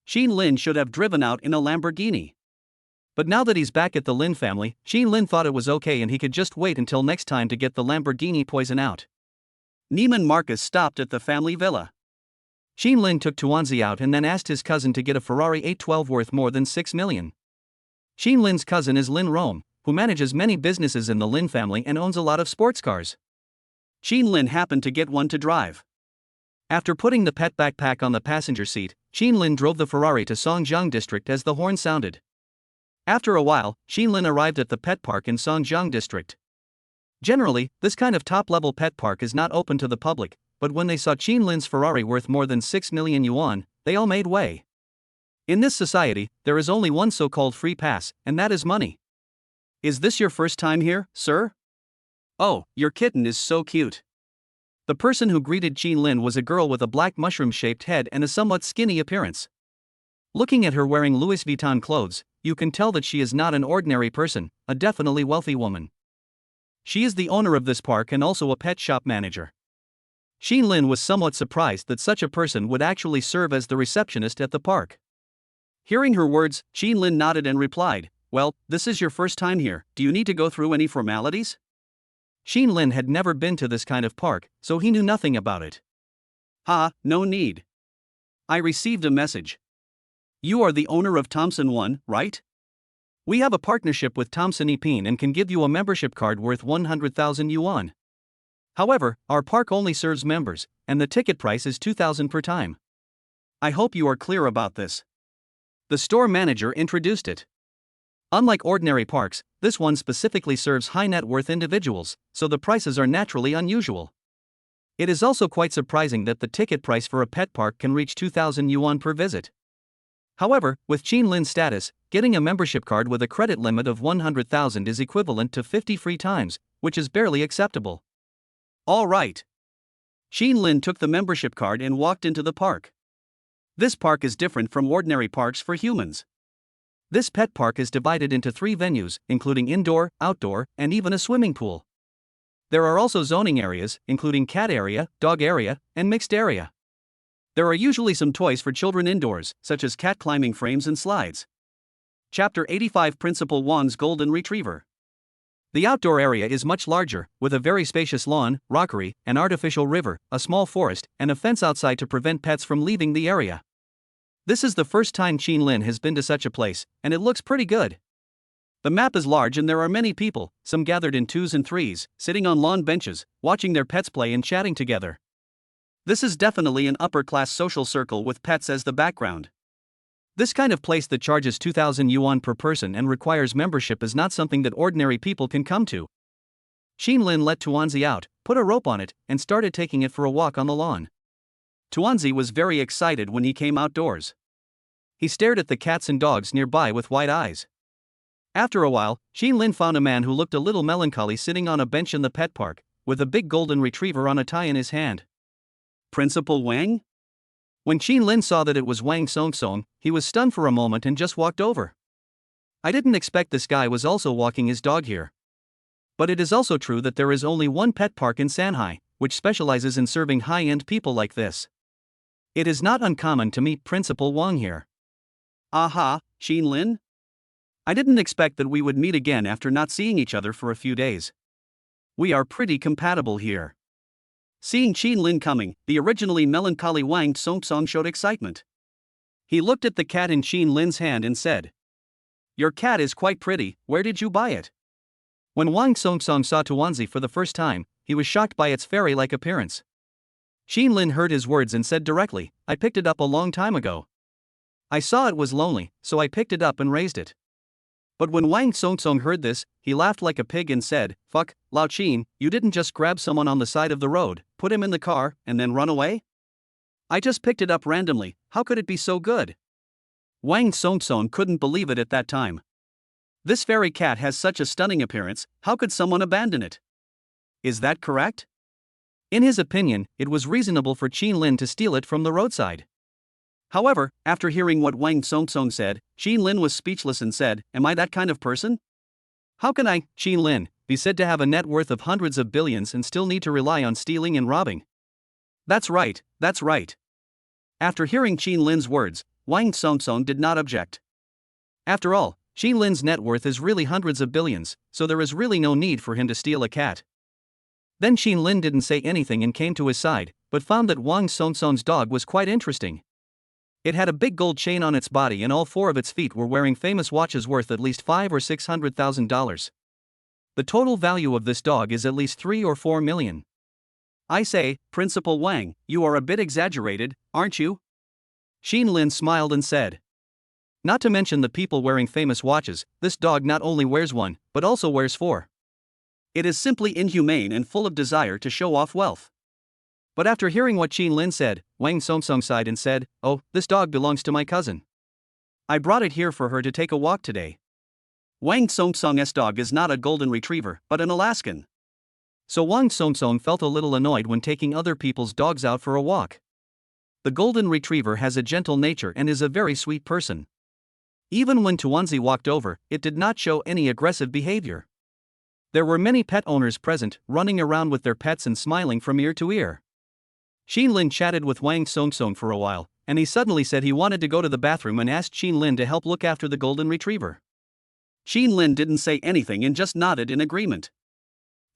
Jean Lin should have driven out in a Lamborghini. But now that he's back at the Lin family, Jean Lin thought it was okay and he could just wait until next time to get the Lamborghini poison out. Neiman Marcus stopped at the family villa. Jean Lin took Tuanzi out and then asked his cousin to get a Ferrari 812 worth more than 6 million. Jean Lin's cousin is Lin Rome, who manages many businesses in the Lin family and owns a lot of sports cars. Jean Lin happened to get one to drive. After putting the pet backpack on the passenger seat, Jean Lin drove the Ferrari to Songjiang District as the horn sounded. After a while, Jean Lin arrived at the pet park in Songjiang District. Generally, this kind of top-level pet park is not open to the public, but when they saw Jean Lin's Ferrari worth more than 6 million yuan, they all made way. In this society, there is only one so-called free pass, and that is money. "Is this your first time here, sir? Oh, your kitten is so cute." The person who greeted Jean Lin was a girl with a black mushroom-shaped head and a somewhat skinny appearance. Looking at her wearing Louis Vuitton clothes, you can tell that she is not an ordinary person, a definitely wealthy woman. She is the owner of this park and also a pet shop manager. Jean Lin was somewhat surprised that such a person would actually serve as the receptionist at the park. Hearing her words, Jean Lin nodded and replied, "Well, this is your first time here. Do you need to go through any formalities?" Jean Lin had never been to this kind of park, so he knew nothing about it. No need. I received a message. You are the owner of Thompson 1, right? We have a partnership with Thompson and can give you a membership card worth 100,000 yuan. However, our park only serves members, and the ticket price is 2,000 per time. I hope you are clear about this. The store manager introduced it. Unlike ordinary parks, this one specifically serves high net worth individuals, so the prices are naturally unusual. It is also quite surprising that the ticket price for a pet park can reach 2,000 yuan per visit. However, with Jean Lin's status, getting a membership card with a credit limit of 100,000 is equivalent to 50 free times, which is barely acceptable. All right. Jean Lin took the membership card and walked into the park. This park is different from ordinary parks for humans. This pet park is divided into 3 venues, including indoor, outdoor, and even a swimming pool. There are also zoning areas, including cat area, dog area, and mixed area. There are usually some toys for children indoors, such as cat climbing frames and slides. Chapter 85 Principal Wang's Golden Retriever. The outdoor area is much larger, with a very spacious lawn, rockery, an artificial river, a small forest, and a fence outside to prevent pets from leaving the area. This is the first time Jean Lin has been to such a place, and it looks pretty good. The map is large and there are many people, some gathered in twos and threes, sitting on lawn benches, watching their pets play and chatting together. This is definitely an upper-class social circle with pets as the background. This kind of place that charges 2,000 yuan per person and requires membership is not something that ordinary people can come to. Lin let Tuanzi out, put a rope on it, and started taking it for a walk on the lawn. Tuanzi was very excited when he came outdoors. He stared at the cats and dogs nearby with wide eyes. After a while, Lin found a man who looked a little melancholy sitting on a bench in the pet park, with a big golden retriever on a tie in his hand. Principal Wang? When Lin saw that it was Wang Songsong, he was stunned for a moment and just walked over. I didn't expect this guy was also walking his dog here. But it is also true that there is only one pet park in Shanghai, which specializes in serving high-end people like this. It is not uncommon to meet Principal Wang here. Aha, Lin? I didn't expect that we would meet again after not seeing each other for a few days. We are pretty compatible here. Seeing Lin coming, the originally melancholy Wang Songsong showed excitement. He looked at the cat in Lin's hand and said, "Your cat is quite pretty, where did you buy it?" When Wang Songsong saw Tuanzi for the first time, he was shocked by its fairy-like appearance. Lin heard his words and said directly, "I picked it up a long time ago. I saw it was lonely, so I picked it up and raised it." But when Wang Songsong heard this, he laughed like a pig and said, "Fuck, Lao Qin, you didn't just grab someone on the side of the road, put him in the car, and then run away? I just picked it up randomly, how could it be so good?" Wang Songsong couldn't believe it at that time. This fairy cat has such a stunning appearance, how could someone abandon it? Is that correct? In his opinion, it was reasonable for Lin to steal it from the roadside. However, after hearing what Wang Songsong said, Lin was speechless and said, "Am I that kind of person? How can I, Lin, be said to have a net worth of hundreds of billions and still need to rely on stealing and robbing?" That's right, that's right. After hearing Lin's words, Wang Songsong did not object. After all, Lin's net worth is really hundreds of billions, so there is really no need for him to steal a cat. Then Lin didn't say anything and came to his side, but found that Wang Songsong's dog was quite interesting. It had a big gold chain on its body and all four of its feet were wearing famous watches worth at least $500,000 or $600,000. The total value of this dog is at least 3 or 4 million. I say, Principal Wang, you are a bit exaggerated, aren't you? Lin smiled and said. Not to mention the people wearing famous watches, this dog not only wears one, but also wears 4. It is simply inhumane and full of desire to show off wealth. But after hearing what Lin said, Wang Songsong sighed and said, "Oh, this dog belongs to my cousin. I brought it here for her to take a walk today." Wang Songsong's dog is not a golden retriever, but an Alaskan. So Wang Songsong felt a little annoyed when taking other people's dogs out for a walk. The golden retriever has a gentle nature and is a very sweet person. Even when Tuanzi walked over, it did not show any aggressive behavior. There were many pet owners present, running around with their pets and smiling from ear to ear. Lin chatted with Wang Songsong for a while, and he suddenly said he wanted to go to the bathroom and asked Lin to help look after the golden retriever. Lin didn't say anything and just nodded in agreement.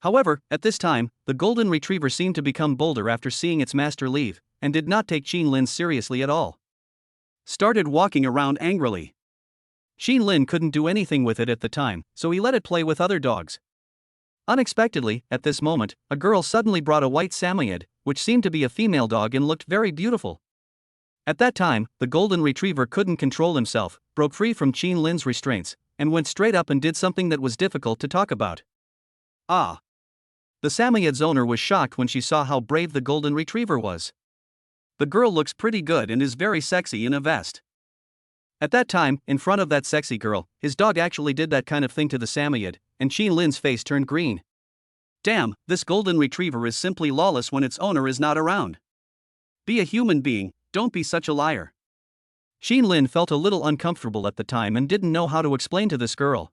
However, at this time, the golden retriever seemed to become bolder after seeing its master leave, and did not take Lin seriously at all. Started walking around angrily. Lin couldn't do anything with it at the time, so he let it play with other dogs. Unexpectedly, at this moment, a girl suddenly brought a white Samoyed, which seemed to be a female dog and looked very beautiful. At that time, the golden retriever couldn't control himself, broke free from Lin's restraints, and went straight up and did something that was difficult to talk about. Ah! The Samoyed's owner was shocked when she saw how brave the golden retriever was. The girl looks pretty good and is very sexy in a vest. At that time, in front of that sexy girl, his dog actually did that kind of thing to the Samoyed, and Lin's face turned green. Damn, this golden retriever is simply lawless when its owner is not around. Be a human being, don't be such a liar. Lin felt a little uncomfortable at the time and didn't know how to explain to this girl.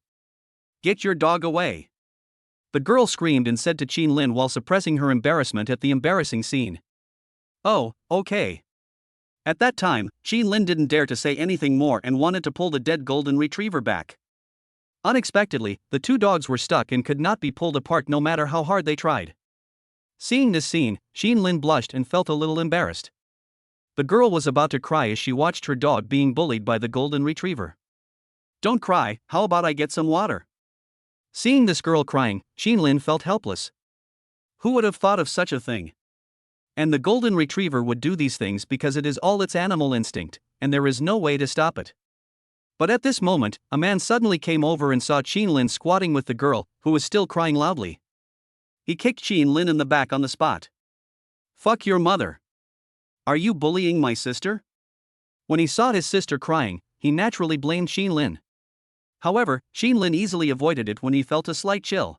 Get your dog away. The girl screamed and said to Lin while suppressing her embarrassment at the embarrassing scene. Oh, okay. At that time, Lin didn't dare to say anything more and wanted to pull the dead golden retriever back. Unexpectedly, the two dogs were stuck and could not be pulled apart no matter how hard they tried. Seeing this scene, Lin blushed and felt a little embarrassed. The girl was about to cry as she watched her dog being bullied by the golden retriever. Don't cry, how about I get some water? Seeing this girl crying, Lin felt helpless. Who would have thought of such a thing? And the golden retriever would do these things because it is all its animal instinct, and there is no way to stop it. But at this moment, a man suddenly came over and saw Lin squatting with the girl, who was still crying loudly. He kicked Lin in the back on the spot. Fuck your mother. Are you bullying my sister? When he saw his sister crying, he naturally blamed Lin. However, Lin easily avoided it when he felt a slight chill.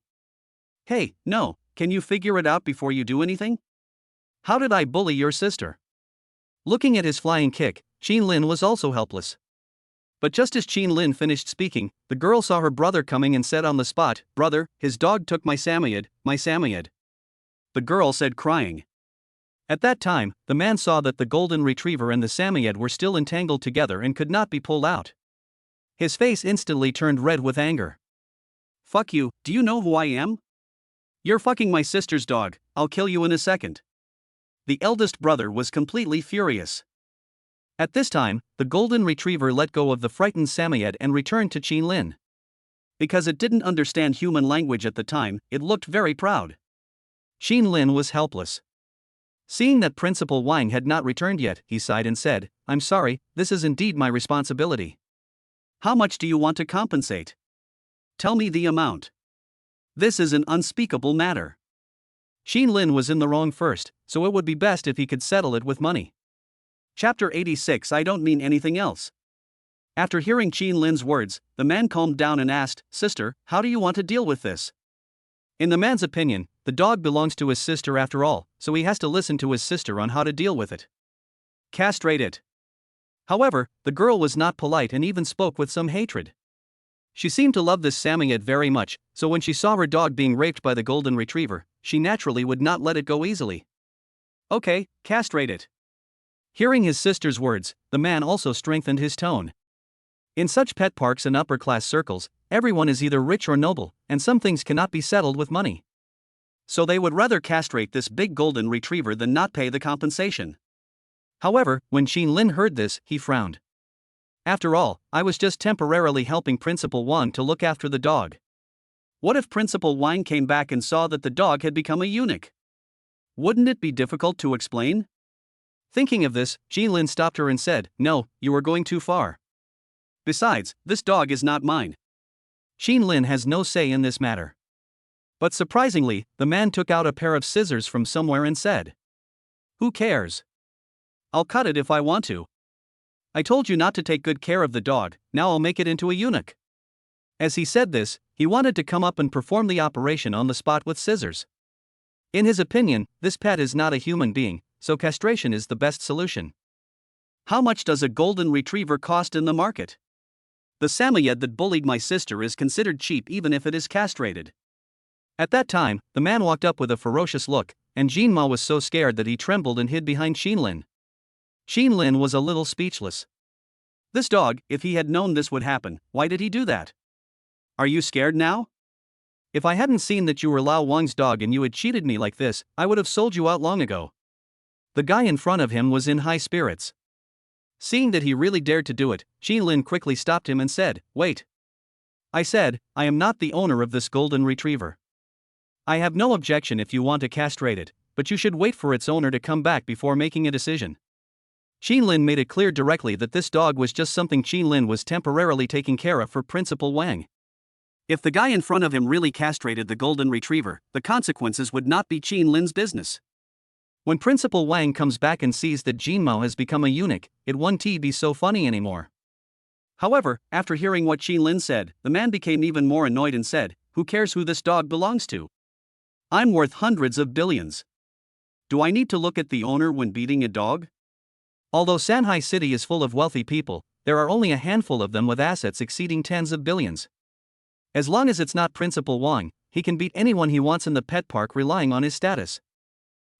Hey, no, can you figure it out before you do anything? How did I bully your sister? Looking at his flying kick, Lin was also helpless. But just as Lin finished speaking, the girl saw her brother coming and said on the spot, "Brother, his dog took my Samoyed, my Samoyed." The girl said, crying. At that time, the man saw that the golden retriever and the Samoyed were still entangled together and could not be pulled out. His face instantly turned red with anger. Fuck you, do you know who I am? You're fucking my sister's dog, I'll kill you in a second. The eldest brother was completely furious. At this time, the golden retriever let go of the frightened Samoyed and returned to Lin. Because it didn't understand human language at the time, it looked very proud. Lin was helpless. Seeing that Principal Wang had not returned yet, he sighed and said, "I'm sorry, this is indeed my responsibility." How much do you want to compensate? Tell me the amount. This is an unspeakable matter. Lin was in the wrong first, so it would be best if he could settle it with money. Chapter 86. I don't mean anything else. After hearing Lin's words, the man calmed down and asked, "Sister, how do you want to deal with this?" In the man's opinion, the dog belongs to his sister after all, so he has to listen to his sister on how to deal with it. Castrate it. However, the girl was not polite and even spoke with some hatred. She seemed to love this Samoyed very much, so when she saw her dog being raped by the golden retriever, she naturally would not let it go easily. Okay, castrate it. Hearing his sister's words, the man also strengthened his tone. In such pet parks and upper-class circles, everyone is either rich or noble, and some things cannot be settled with money. So they would rather castrate this big golden retriever than not pay the compensation. However, when Lin heard this, he frowned. After all, I was just temporarily helping Principal Wang to look after the dog. What if Principal Wang came back and saw that the dog had become a eunuch? Wouldn't it be difficult to explain? Thinking of this, Lin stopped her and said, "No, you are going too far. Besides, this dog is not mine." Lin has no say in this matter. But surprisingly, the man took out a pair of scissors from somewhere and said, "Who cares? I'll cut it if I want to. I told you not to take good care of the dog, now I'll make it into a eunuch." As he said this, he wanted to come up and perform the operation on the spot with scissors. In his opinion, this pet is not a human being, so castration is the best solution. How much does a golden retriever cost in the market? The Samoyed that bullied my sister is considered cheap even if it is castrated. At that time, the man walked up with a ferocious look, and Jinma was so scared that he trembled and hid behind Lin. Lin was a little speechless. This dog, if he had known this would happen, why did he do that? Are you scared now? If I hadn't seen that you were Lao Wang's dog and you had cheated me like this, I would have sold you out long ago. The guy in front of him was in high spirits. Seeing that he really dared to do it, Lin quickly stopped him and said, "Wait. I said, I am not the owner of this golden retriever. I have no objection if you want to castrate it, but you should wait for its owner to come back before making a decision." Lin made it clear directly that this dog was just something Lin was temporarily taking care of for Principal Wang. If the guy in front of him really castrated the golden retriever, the consequences would not be Lin's business. When Principal Wang comes back and sees that Jinmao has become a eunuch, it won't be so funny anymore. However, after hearing what Lin said, the man became even more annoyed and said, "Who cares who this dog belongs to? I'm worth hundreds of billions. Do I need to look at the owner when beating a dog?" Although Shanghai City is full of wealthy people, there are only a handful of them with assets exceeding tens of billions. As long as it's not Principal Wang, he can beat anyone he wants in the pet park relying on his status.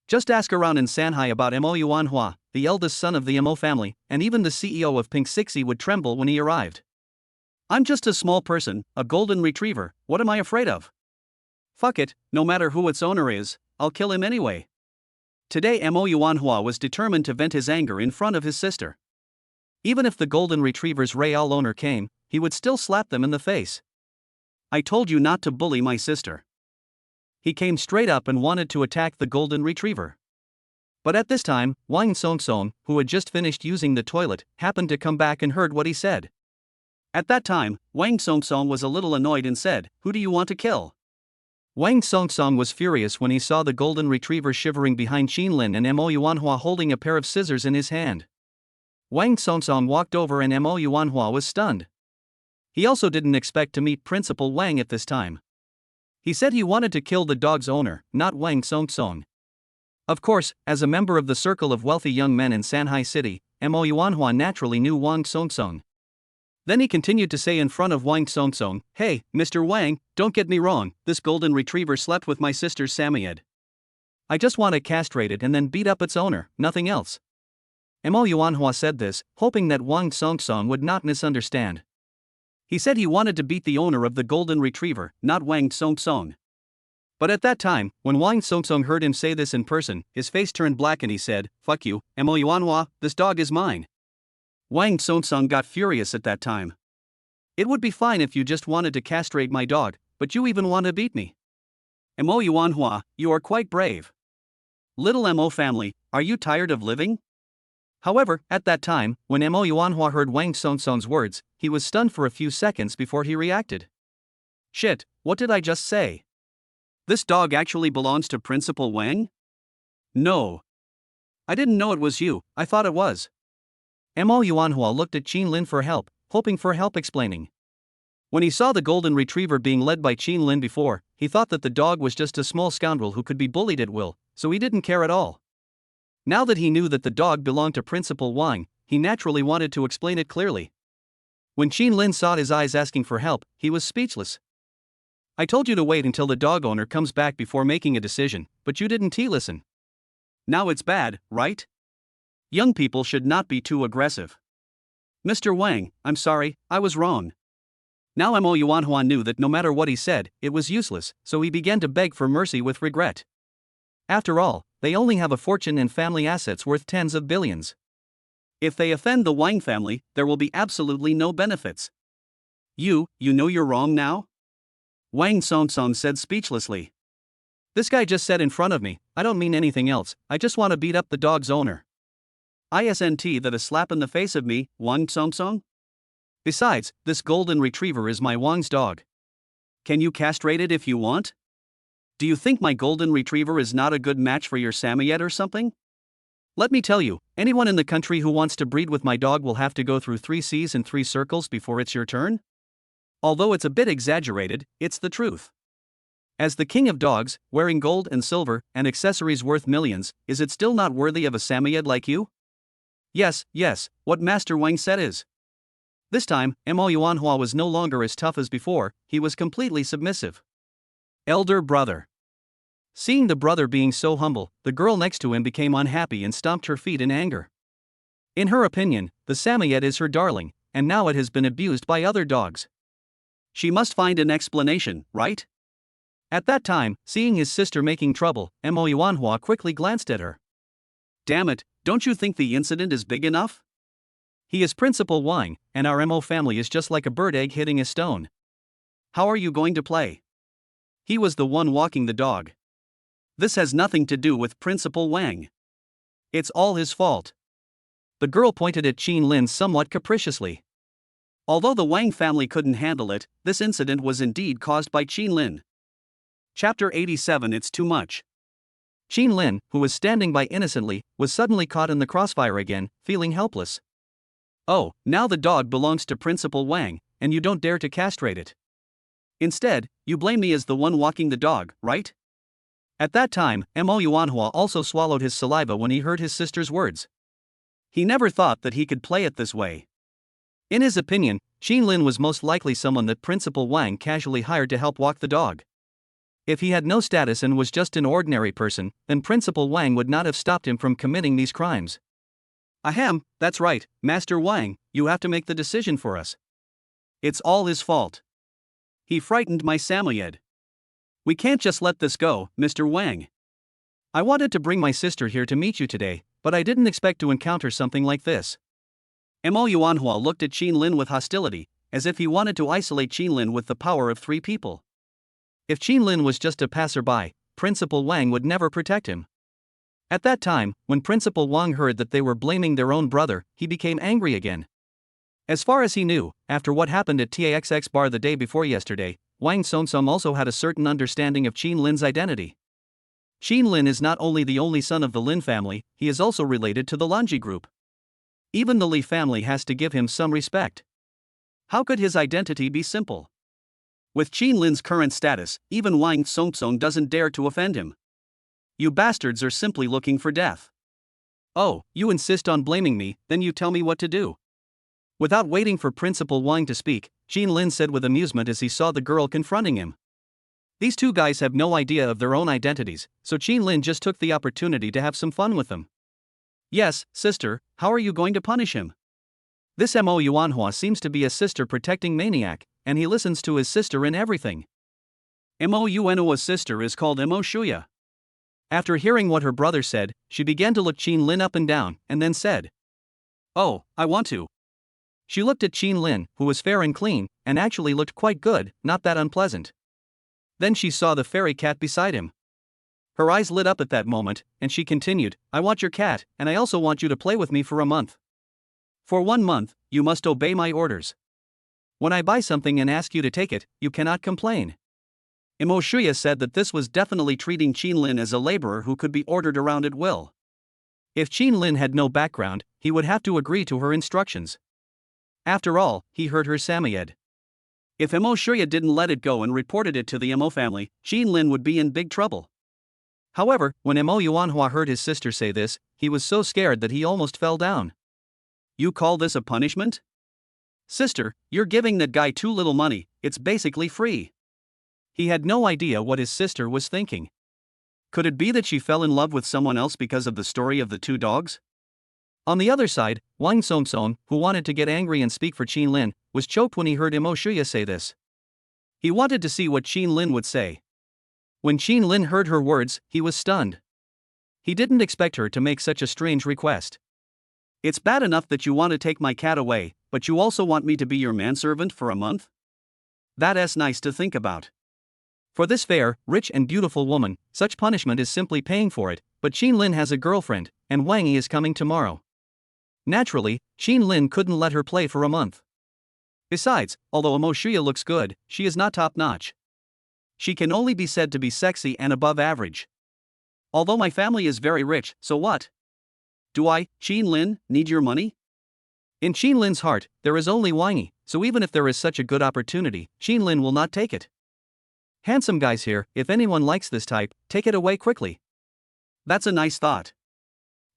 Just ask around in Shanghai about Mo Yuanhua, the eldest son of the Mo family, and even the CEO of Pink Sixy would tremble when he arrived. I'm just a small person, a golden retriever, what am I afraid of? Fuck it, no matter who its owner is, I'll kill him anyway. Today Mo Yuanhua was determined to vent his anger in front of his sister. Even if the golden retriever's real owner came, he would still slap them in the face. I told you not to bully my sister. He came straight up and wanted to attack the golden retriever. But at this time, Wang Song, who had just finished using the toilet, happened to come back and heard what he said. At that time, Wang Song was a little annoyed and said, "Who do you want to kill?" Wang Song was furious when he saw the golden retriever shivering behind Qinlin and Mo Yuanhua holding a pair of scissors in his hand. Wang Song walked over and Mo Yuanhua was stunned. He also didn't expect to meet Principal Wang at this time. He said he wanted to kill the dog's owner, not Wang Song. Of course, as a member of the circle of wealthy young men in Sanhai City, Mo Yuanhua naturally knew Wang Song. Then he continued to say in front of Wang Song, "Hey, Mr. Wang, don't get me wrong, this golden retriever slept with my sister's Samoyed. I just want to castrate it and then beat up its owner, nothing else." Mo Yuanhua said this, hoping that Wang Song would not misunderstand. He said he wanted to beat the owner of the golden retriever, not Wang Song. But at that time, when Wang Song heard him say this in person, his face turned black and he said, "Fuck you, Mo Yuanhua, this dog is mine." Wang Song got furious at that time. "It would be fine if you just wanted to castrate my dog, but you even want to beat me. Mo Yuanhua, you are quite brave. Little Mo family, are you tired of living?" However, at that time, when Mo Yuanhua heard Wang Song's words, he was stunned for a few seconds before he reacted. "Shit, what did I just say? This dog actually belongs to Principal Wang?" "No. I didn't know it was you, I thought it was." Mo Yuanhua looked at Qinlin for help, hoping for help explaining. When he saw the golden retriever being led by Qinlin before, he thought that the dog was just a small scoundrel who could be bullied at will, so he didn't care at all. Now that he knew that the dog belonged to Principal Wang, he naturally wanted to explain it clearly. When Qinlin saw his eyes asking for help, he was speechless. "I told you to wait until the dog owner comes back before making a decision, but you didn't listen. Now it's bad, right? Young people should not be too aggressive." "Mr. Wang, I'm sorry, I was wrong." Now Mo Yuanhua knew that no matter what he said, it was useless, so he began to beg for mercy with regret. After all, they only have a fortune and family assets worth tens of billions. If they offend the Wang family, there will be absolutely no benefits. You know you're wrong now?" Wang Song said speechlessly. "This guy just said in front of me, I don't mean anything else, I just want to beat up the dog's owner. Isn't that a slap in the face of me, Wang Song? Besides, this golden retriever is my Wang's dog. Can you castrate it if you want? Do you think my golden retriever is not a good match for your Samoyed or something?" "Let me tell you, anyone in the country who wants to breed with my dog will have to go through 3 C's and 3 circles before it's your turn." Although it's a bit exaggerated, it's the truth. As the king of dogs, wearing gold and silver and accessories worth millions, is it still not worthy of a Samoyed like you? Yes, what Master Wang said is. This time, Mo Yuanhua was no longer as tough as before, he was completely submissive. Elder brother. Seeing the brother being so humble, the girl next to him became unhappy and stomped her feet in anger. In her opinion, the Samoyed is her darling, and now it has been abused by other dogs. She must find an explanation, right? At that time, seeing his sister making trouble, Mo Yuanhua quickly glanced at her. "Damn it, don't you think the incident is big enough? He is Principal Wang, and our Mo family is just like a bird egg hitting a stone. How are you going to play? He was the one walking the dog. This has nothing to do with Principal Wang. It's all his fault." The girl pointed at Qinlin somewhat capriciously. Although the Wang family couldn't handle it, this incident was indeed caused by Qinlin. Chapter 87. It's too much. Qinlin, who was standing by innocently, was suddenly caught in the crossfire again, feeling helpless. "Oh, now the dog belongs to Principal Wang, and you don't dare to castrate it. Instead, you blame me as the one walking the dog, right?" At that time, Mo Yuanhua also swallowed his saliva when he heard his sister's words. He never thought that he could play it this way. In his opinion, Qinlin was most likely someone that Principal Wang casually hired to help walk the dog. If he had no status and was just an ordinary person, then Principal Wang would not have stopped him from committing these crimes. Ahem, that's right, Master Wang, you have to make the decision for us. It's all his fault. He frightened my Samoyed. We can't just let this go, Mr. Wang. I wanted to bring my sister here to meet you today, but I didn't expect to encounter something like this. Mo Yuanhua looked at Qinlin with hostility, as if he wanted to isolate Qinlin with the power of 3 people. If Qinlin was just a passerby, Principal Wang would never protect him. At that time, when Principal Wang heard that they were blaming their own brother, he became angry again. As far as he knew, after what happened at TAXX bar the day before yesterday, Wang Songsum also had a certain understanding of Qinlin's identity. Qinlin is not only the only son of the Lin family, he is also related to the Lanji group. Even the Li family has to give him some respect. How could his identity be simple? With Qinlin's current status, even Wang Songsong doesn't dare to offend him. You bastards are simply looking for death. Oh, you insist on blaming me, then you tell me what to do. Without waiting for Principal Wang to speak, Qinlin said with amusement as he saw the girl confronting him. These 2 guys have no idea of their own identities, so Qinlin just took the opportunity to have some fun with them. Yes, sister, how are you going to punish him? This Mo Yuanhua seems to be a sister-protecting maniac, and he listens to his sister in everything. Mo Yuanhua's sister is called Mo Shuya. After hearing what her brother said, she began to look Qinlin up and down, and then said, "Oh, I want to." She looked at Qinlin, who was fair and clean, and actually looked quite good, not that unpleasant. Then she saw the fairy cat beside him. Her eyes lit up at that moment, and she continued, "I want your cat, and I also want you to play with me for a month. For 1 month, you must obey my orders. When I buy something and ask you to take it, you cannot complain." Mo Shuya said that this was definitely treating Qinlin as a laborer who could be ordered around at will. If Qinlin had no background, he would have to agree to her instructions. After all, he heard her samoyed. If Mo Shuya didn't let it go and reported it to the Mo family, Qinlin would be in big trouble. However, when Mo Yuanhua heard his sister say this, he was so scared that he almost fell down. You call this a punishment? Sister, you're giving that guy too little money, it's basically free. He had no idea what his sister was thinking. Could it be that she fell in love with someone else because of the story of the 2 dogs? On the other side, Wang Songsong, who wanted to get angry and speak for Qinlin, was choked when he heard Mo Shuya say this. He wanted to see what Qinlin would say. When Qinlin heard her words, he was stunned. He didn't expect her to make such a strange request. It's bad enough that you want to take my cat away, but you also want me to be your manservant for a month? That's nice to think about. For this fair, rich and beautiful woman, such punishment is simply paying for it, but Qinlin has a girlfriend, and Wang Yi is coming tomorrow. Naturally, Qinlin couldn't let her play for a month. Besides, although Mo Shuya looks good, she is not top-notch. She can only be said to be sexy and above average. Although my family is very rich, so what? Do I, Qinlin, need your money? In Qinlin's heart, there is only Wang Yi, so even if there is such a good opportunity, Qinlin will not take it. Handsome guys here, if anyone likes this type, take it away quickly. That's a nice thought.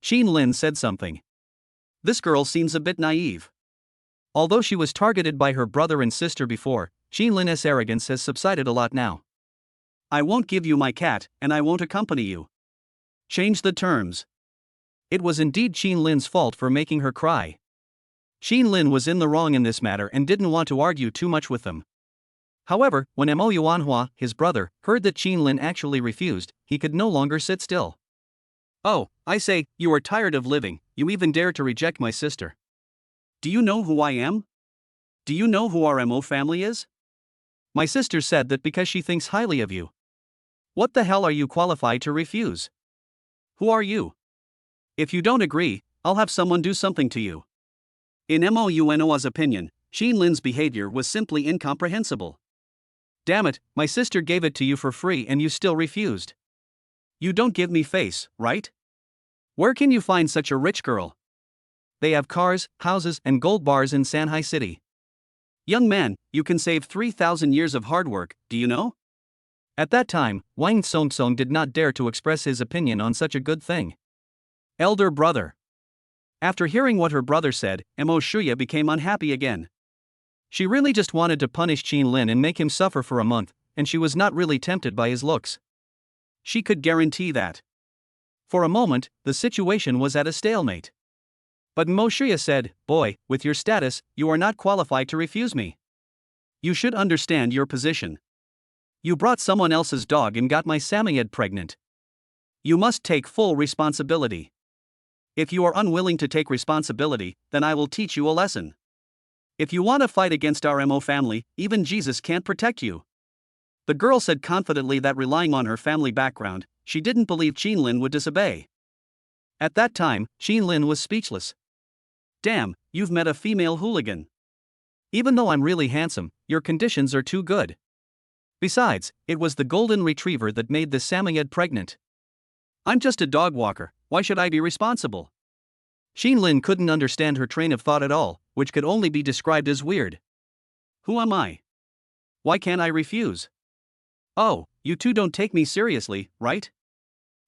Qinlin said something. This girl seems a bit naive. Although she was targeted by her brother and sister before, Qinlin's arrogance has subsided a lot now. I won't give you my cat, and I won't accompany you. Change the terms. It was indeed Qinlin's fault for making her cry. Qinlin was in the wrong in this matter and didn't want to argue too much with them. However, when Mo Yuanhua, his brother, heard that Qinlin actually refused, he could no longer sit still. Oh, I say, you are tired of living, you even dare to reject my sister. Do you know who I am? Do you know who our Mo family is? My sister said that because she thinks highly of you. What the hell are you qualified to refuse? Who are you? If you don't agree, I'll have someone do something to you. In Mo Yuanhua's opinion, Qinlin's behavior was simply incomprehensible. Damn it, my sister gave it to you for free and you still refused. You don't give me face, right? Where can you find such a rich girl? They have cars, houses, and gold bars in Shanghai City. Young man, you can save 3,000 years of hard work, do you know? At that time, Wang Songsong did not dare to express his opinion on such a good thing. Elder brother. After hearing what her brother said, Mo Shuya became unhappy again. She really just wanted to punish Qinlin and make him suffer for a month, and she was not really tempted by his looks. She could guarantee that. For a moment, the situation was at a stalemate. But Mo Shuya said, "Boy, with your status, you are not qualified to refuse me. You should understand your position. You brought someone else's dog and got my Samoyed pregnant. You must take full responsibility. If you are unwilling to take responsibility, then I will teach you a lesson." If you want to fight against our MO family, even Jesus can't protect you. The girl said confidently that relying on her family background, she didn't believe Qinlin would disobey. At that time, Qinlin was speechless. Damn, you've met a female hooligan. Even though I'm really handsome, your conditions are too good. Besides, it was the golden retriever that made the Samoyed pregnant. I'm just a dog walker, why should I be responsible? Qinlin couldn't understand her train of thought at all, which could only be described as weird. Who am I? Why can't I refuse? Oh, you two don't take me seriously, right?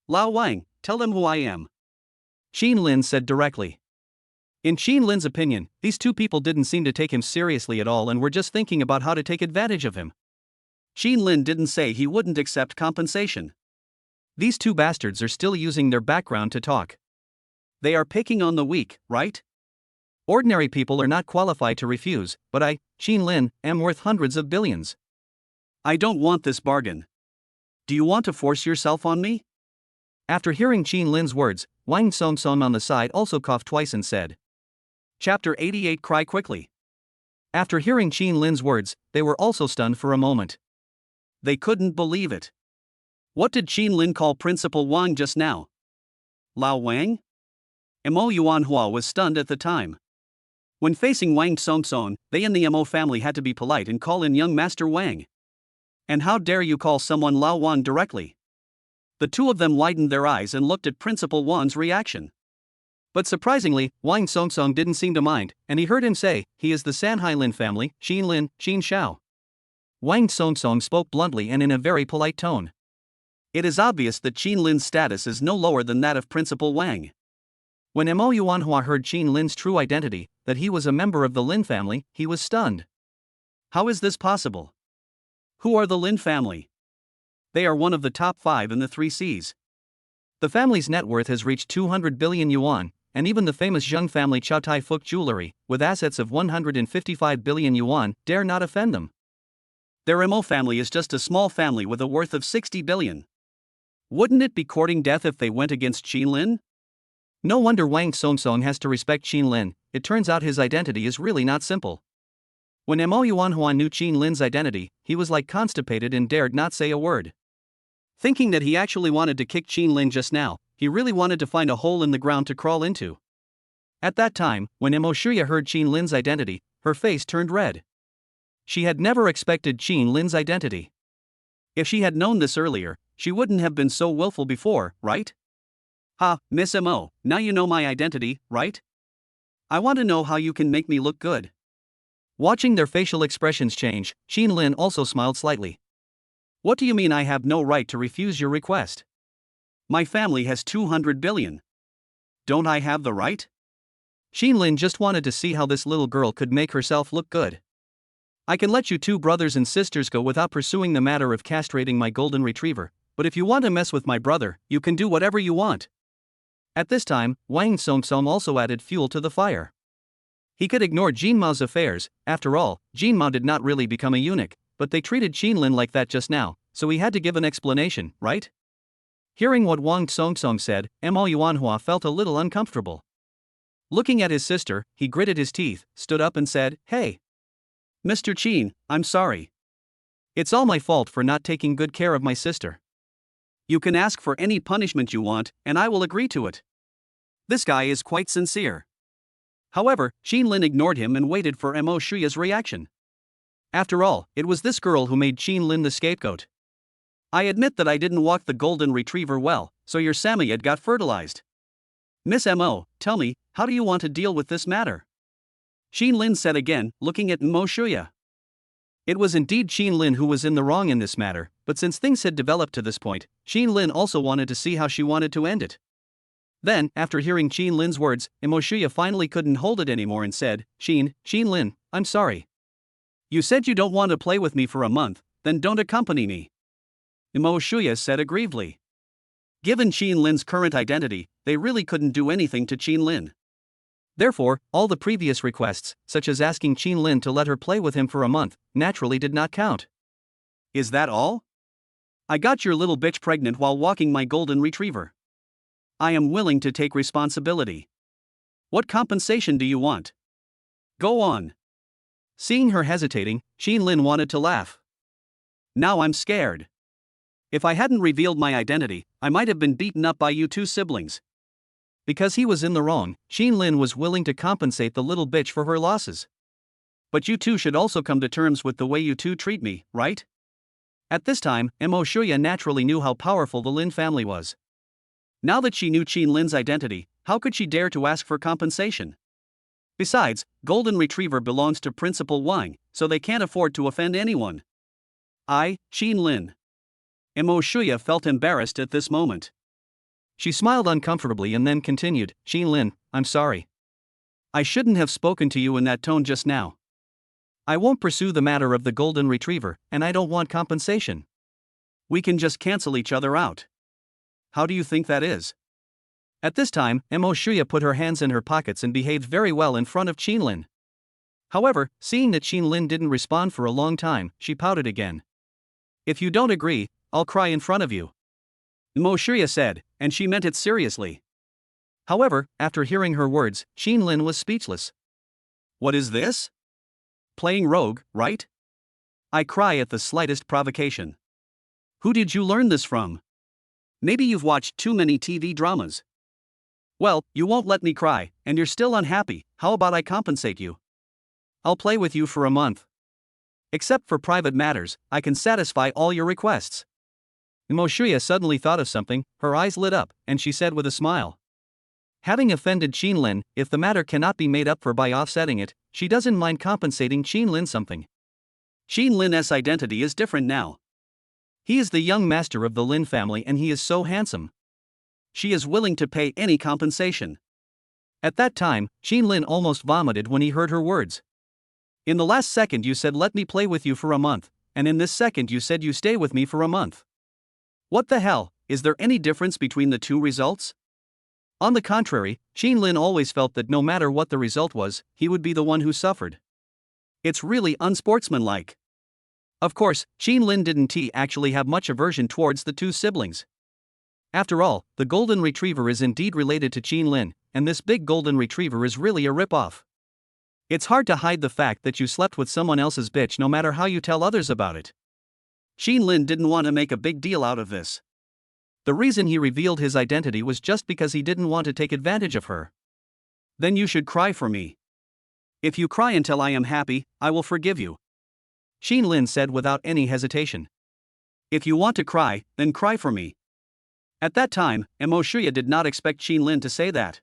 Lao Wang, tell them who I am. Qinlin said directly. In Qinlin's opinion, these two people didn't seem to take him seriously at all and were just thinking about how to take advantage of him. Qinlin didn't say he wouldn't accept compensation. These two bastards are still using their background to talk. They are picking on the weak, right? Ordinary people are not qualified to refuse, but I, Qinlin, am worth hundreds of billions. I don't want this bargain. Do you want to force yourself on me? After hearing Qinlin's words, Wang Songsong on the side also coughed twice and said. Chapter 88 Cry quickly. After hearing Qinlin's words, they were also stunned for a moment. They couldn't believe it. What did Qinlin call Principal Wang just now? Lao Wang? Mo Yuanhua was stunned at the time. When facing Wang Songsong, they in the Mo family had to be polite and call in young Master Wang. And how dare you call someone Lao Wang directly? The two of them widened their eyes and looked at Principal Wang's reaction. But surprisingly, Wang Songsong didn't seem to mind, and he heard him say, he is the Sanhailin family, Qinlin, Qin Shao. Wang Songsong spoke bluntly and in a very polite tone. It is obvious that Qinlin's status is no lower than that of Principal Wang. When Mo Yuanhua heard Qinlin's true identity, that he was a member of the Lin family, he was stunned. How is this possible? Who are the Lin family? They are one of the top 5 in the 3 Cs. The family's net worth has reached 200 billion yuan, and even the famous Zheng family Chow Tai Fook Jewelry, with assets of 155 billion yuan, dare not offend them. Their Mo family is just a small family with a worth of 60 billion. Wouldn't it be courting death if they went against Qinlin? No wonder Wang Songsong has to respect Qinlin. It turns out his identity is really not simple. When Mo Yuanhua knew Qinlin's identity, he was like constipated and dared not say a word. Thinking that he actually wanted to kick Qinlin just now, he really wanted to find a hole in the ground to crawl into. At that time, when Mo Shuya heard Qinlin's identity, her face turned red. She had never expected Qinlin's identity. If she had known this earlier, she wouldn't have been so willful before, right? Ha, Miss Mo, now you know my identity, right? I want to know how you can make me look good. Watching their facial expressions change, Qinlin also smiled slightly. What do you mean I have no right to refuse your request? My family has 200 billion. Don't I have the right? Qinlin just wanted to see how this little girl could make herself look good. I can let you two brothers and sisters go without pursuing the matter of castrating my golden retriever, but if you want to mess with my brother, you can do whatever you want. At this time, Wang Songsong also added fuel to the fire. He could ignore Jin Mao's affairs. After all, Jin Mao did not really become a eunuch, but they treated Qinlin like that just now, so he had to give an explanation, right? Hearing what Wang Songsong said, Mo Yuanhua felt a little uncomfortable. Looking at his sister, he gritted his teeth, stood up and said, Hey! Mr. Qin, I'm sorry. It's all my fault for not taking good care of my sister. You can ask for any punishment you want, and I will agree to it. This guy is quite sincere. However, Qinlin ignored him and waited for Mo Shuya's reaction. After all, it was this girl who made Qinlin the scapegoat. I admit that I didn't walk the golden retriever well, so your Samoyed got fertilized. Miss Mo, tell me, how do you want to deal with this matter? Qinlin said again, looking at Mo Shuya. It was indeed Qinlin who was in the wrong in this matter, but since things had developed to this point, Qinlin also wanted to see how she wanted to end it. Then, after hearing Qinlin's words, Mo Shuya finally couldn't hold it anymore and said, Qinlin, I'm sorry. You said you don't want to play with me for a month, then don't accompany me. Mo Shuya said aggrievedly. Given Qinlin's current identity, they really couldn't do anything to Qinlin. Therefore, all the previous requests, such as asking Qinlin to let her play with him for a month, naturally did not count. Is that all? I got your little bitch pregnant while walking my golden retriever. I am willing to take responsibility. What compensation do you want? Go on. Seeing her hesitating, Lin wanted to laugh. Now I'm scared. If I hadn't revealed my identity, I might have been beaten up by you two siblings. Because he was in the wrong, Lin was willing to compensate the little bitch for her losses. But you two should also come to terms with the way you two treat me, right? At this time, Mo Shuya naturally knew how powerful the Lin family was. Now that she knew Lin's identity, how could she dare to ask for compensation? Besides, Golden Retriever belongs to Principal Wang, so they can't afford to offend anyone. Lin. Mo Shuya felt embarrassed at this moment. She smiled uncomfortably and then continued, Lin, I'm sorry. I shouldn't have spoken to you in that tone just now. I won't pursue the matter of the Golden Retriever, and I don't want compensation. We can just cancel each other out. How do you think that is? At this time, Mo Shuya put her hands in her pockets and behaved very well in front of Lin. However, seeing that Lin didn't respond for a long time, she pouted again. If you don't agree, I'll cry in front of you, Mo Shuya said, and she meant it seriously. However, after hearing her words, Lin was speechless. What is this? Playing rogue, right? I cry at the slightest provocation. Who did you learn this from? Maybe you've watched too many TV dramas. Well, you won't let me cry, and you're still unhappy. How about I compensate you? I'll play with you for a month. Except for private matters, I can satisfy all your requests. Mo Shuya suddenly thought of something, her eyes lit up, and she said with a smile. Having offended Lin, if the matter cannot be made up for by offsetting it, she doesn't mind compensating Lin something. Lin's identity is different now. He is the young master of the Lin family and he is so handsome. She is willing to pay any compensation. At that time, Lin almost vomited when he heard her words. In the last second you said let me play with you for a month, and in this second you said you stay with me for a month. What the hell, is there any difference between the two results? On the contrary, Lin always felt that no matter what the result was, he would be the one who suffered. It's really unsportsmanlike. Of course, Lin didn't actually have much aversion towards the two siblings. After all, the Golden Retriever is indeed related to Lin, and this big Golden Retriever is really a ripoff. It's hard to hide the fact that you slept with someone else's bitch no matter how you tell others about it. Lin didn't want to make a big deal out of this. The reason he revealed his identity was just because he didn't want to take advantage of her. Then you should cry for me. If you cry until I am happy, I will forgive you, Lin said without any hesitation. If you want to cry, then cry for me. At that time, Mo Shuya did not expect Lin to say that.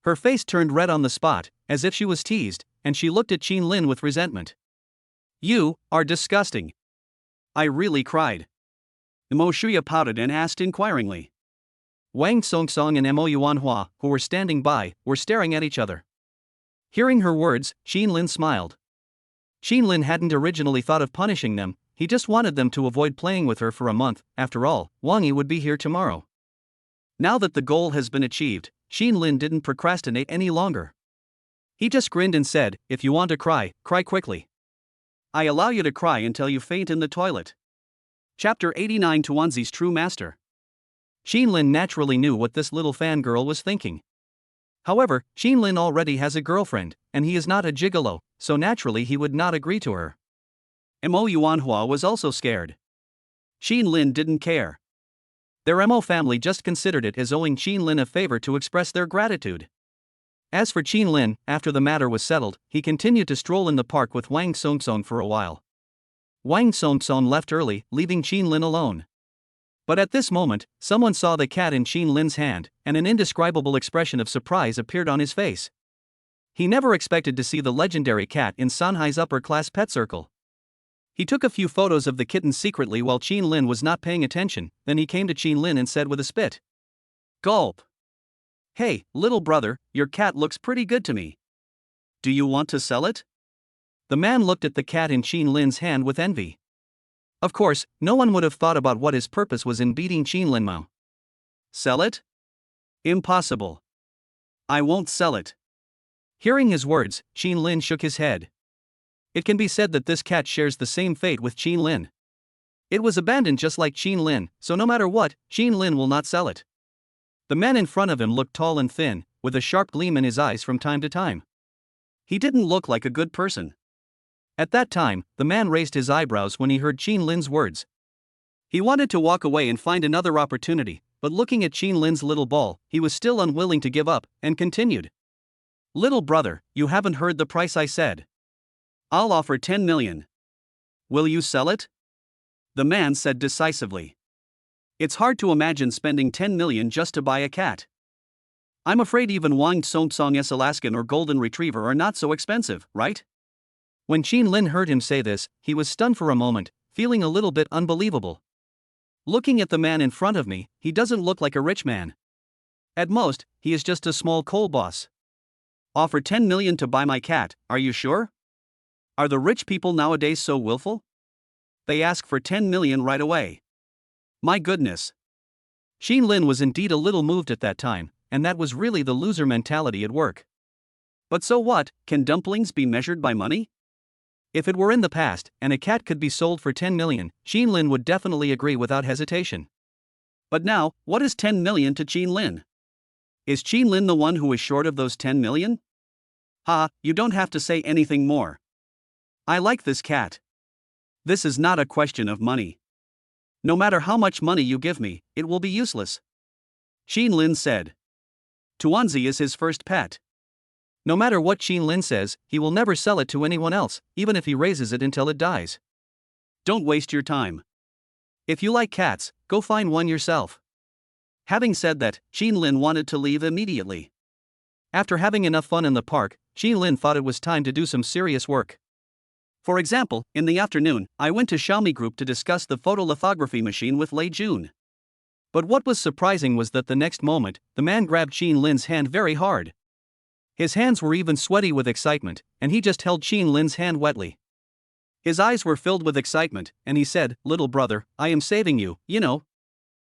Her face turned red on the spot, as if she was teased, and she looked at Lin with resentment. You are disgusting. I really cried. Mo Shuya pouted and asked inquiringly. Wang Songsong and Mo Yuanhua, who were standing by, were staring at each other. Hearing her words, Lin smiled. Lin hadn't originally thought of punishing them, he just wanted them to avoid playing with her for a month. After all, Wang Yi would be here tomorrow. Now that the goal has been achieved, Lin didn't procrastinate any longer. He just grinned and said, if you want to cry, cry quickly. I allow you to cry until you faint in the toilet. Chapter 89 Tuanzi's True Master. Lin naturally knew what this little fangirl was thinking. However, Lin already has a girlfriend, and he is not a gigolo, so naturally he would not agree to her. Mo Yuanhua was also scared. Lin didn't care. Their Mo family just considered it as owing Lin a favor to express their gratitude. As for Lin, after the matter was settled, he continued to stroll in the park with Wang Songsong for a while. Wang Songsong left early, leaving Lin alone. But at this moment, someone saw the cat in Lin's hand, and an indescribable expression of surprise appeared on his face. He never expected to see the legendary cat in Sanhai's upper-class pet circle. He took a few photos of the kitten secretly while Lin was not paying attention, then he came to Lin and said with a spit. Gulp. Hey, little brother, your cat looks pretty good to me. Do you want to sell it? The man looked at the cat in Lin's hand with envy. Of course, no one would have thought about what his purpose was in beating Lin Mao. Sell it? Impossible. I won't sell it. Hearing his words, Lin shook his head. It can be said that this cat shares the same fate with Lin. It was abandoned just like Lin, so no matter what, Lin will not sell it. The man in front of him looked tall and thin, with a sharp gleam in his eyes from time to time. He didn't look like a good person. At that time, the man raised his eyebrows when he heard Qin Lin's words. He wanted to walk away and find another opportunity, but looking at Qin Lin's little ball, he was still unwilling to give up, and continued. Little brother, you haven't heard the price I said. I'll offer 10 million. Will you sell it? The man said decisively. It's hard to imagine spending 10 million just to buy a cat. I'm afraid even Wang Song's Alaskan or Golden Retriever are not so expensive, right? When Qin Lin heard him say this, he was stunned for a moment, feeling a little bit unbelievable. Looking at the man in front of me, he doesn't look like a rich man. At most, he is just a small coal boss. Offer 10 million to buy my cat, are you sure? Are the rich people nowadays so willful? They ask for 10 million right away. My goodness. Qin Lin was indeed a little moved at that time, and that was really the loser mentality at work. But so what, can dumplings be measured by money? If it were in the past, and a cat could be sold for 10 million, Qin Lin would definitely agree without hesitation. But now, what is 10 million to Qin Lin? Is Qin Lin the one who is short of those 10 million? Ha, you don't have to say anything more. I like this cat. This is not a question of money. No matter how much money you give me, it will be useless. Qin Lin said. Tuanzi is his first pet. No matter what Qin Lin says, he will never sell it to anyone else, even if he raises it until it dies. Don't waste your time. If you like cats, go find one yourself. Having said that, Qin Lin wanted to leave immediately. After having enough fun in the park, Qin Lin thought it was time to do some serious work. For example, in the afternoon, I went to Xiaomi Group to discuss the photolithography machine with Lei Jun. But what was surprising was that the next moment, the man grabbed Qin Lin's hand very hard. His hands were even sweaty with excitement, and he just held Qin Lin's hand wetly. His eyes were filled with excitement, and he said, Little brother, I am saving you, you know.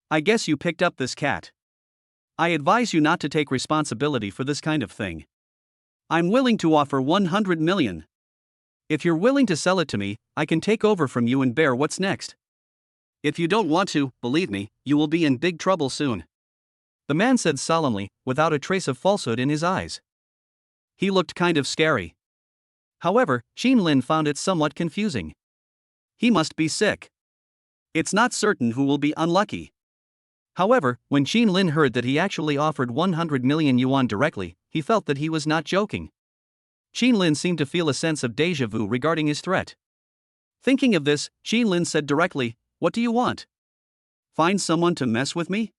I guess you picked up this cat. I advise you not to take responsibility for this kind of thing. I'm willing to offer 100 million. If you're willing to sell it to me, I can take over from you and bear what's next. If you don't want to, believe me, you will be in big trouble soon. The man said solemnly, without a trace of falsehood in his eyes. He looked kind of scary. However, Qin Lin found it somewhat confusing. He must be sick. It's not certain who will be unlucky. However, when Qin Lin heard that he actually offered 100 million yuan directly, he felt that he was not joking. Qin Lin seemed to feel a sense of déjà vu regarding his threat. Thinking of this, Qin Lin said directly, What do you want? Find someone to mess with me?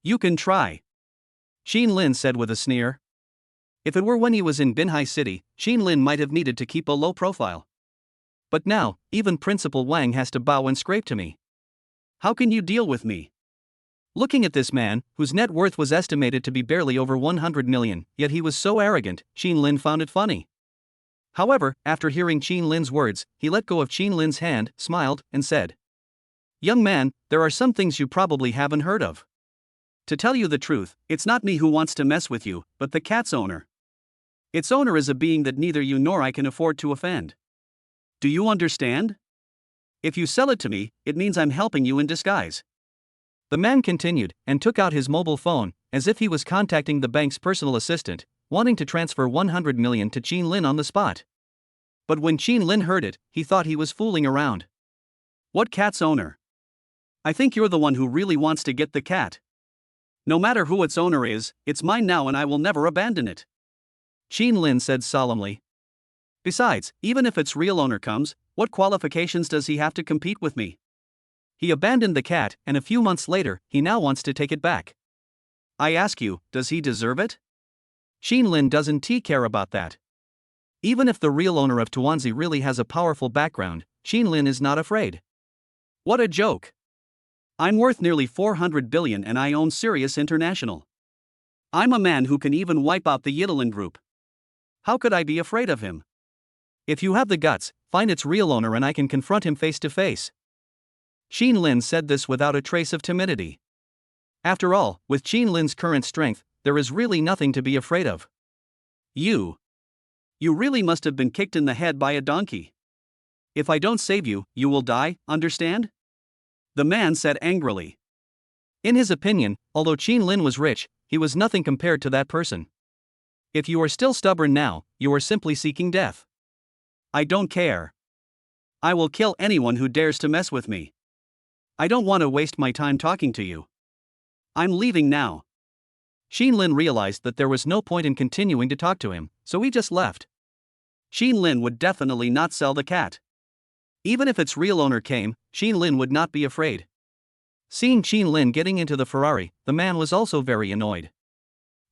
You can try. Qin Lin said with a sneer. If it were when he was in Binhai City, Qin Lin might have needed to keep a low profile. But now, even Principal Wang has to bow and scrape to me. How can you deal with me? Looking at this man, whose net worth was estimated to be barely over 100 million, yet he was so arrogant, Qin Lin found it funny. However, after hearing Qin Lin's words, he let go of Qin Lin's hand, smiled, and said, Young man, there are some things you probably haven't heard of. To tell you the truth, it's not me who wants to mess with you, but the cat's owner. Its owner is a being that neither you nor I can afford to offend. Do you understand? If you sell it to me, it means I'm helping you in disguise. The man continued, and took out his mobile phone, as if he was contacting the bank's personal assistant, wanting to transfer 100 million to Qin Lin on the spot. But when Qin Lin heard it, he thought he was fooling around. What cat's owner? I think you're the one who really wants to get the cat. No matter who its owner is, it's mine now and I will never abandon it. Qin Lin said solemnly. Besides, even if its real owner comes, what qualifications does he have to compete with me? He abandoned the cat, and a few months later, he now wants to take it back. I ask you, does he deserve it? Qin Lin doesn't care about that. Even if the real owner of Tuanzi really has a powerful background, Qin Lin is not afraid. What a joke! I'm worth nearly 400 billion and I own Sirius International. I'm a man who can even wipe out the Yidelin Group. How could I be afraid of him? If you have the guts, find its real owner and I can confront him face to face. Qin Lin said this without a trace of timidity. After all, with Qin Lin's current strength, there is really nothing to be afraid of. You really must have been kicked in the head by a donkey. If I don't save you, you will die, understand? The man said angrily. In his opinion, although Qin Lin was rich, he was nothing compared to that person. If you are still stubborn now, you are simply seeking death. I don't care. I will kill anyone who dares to mess with me. I don't want to waste my time talking to you. I'm leaving now. Lin realized that there was no point in continuing to talk to him, so he just left. Lin would definitely not sell the cat. Even if its real owner came, Lin would not be afraid. Seeing Lin getting into the Ferrari, the man was also very annoyed.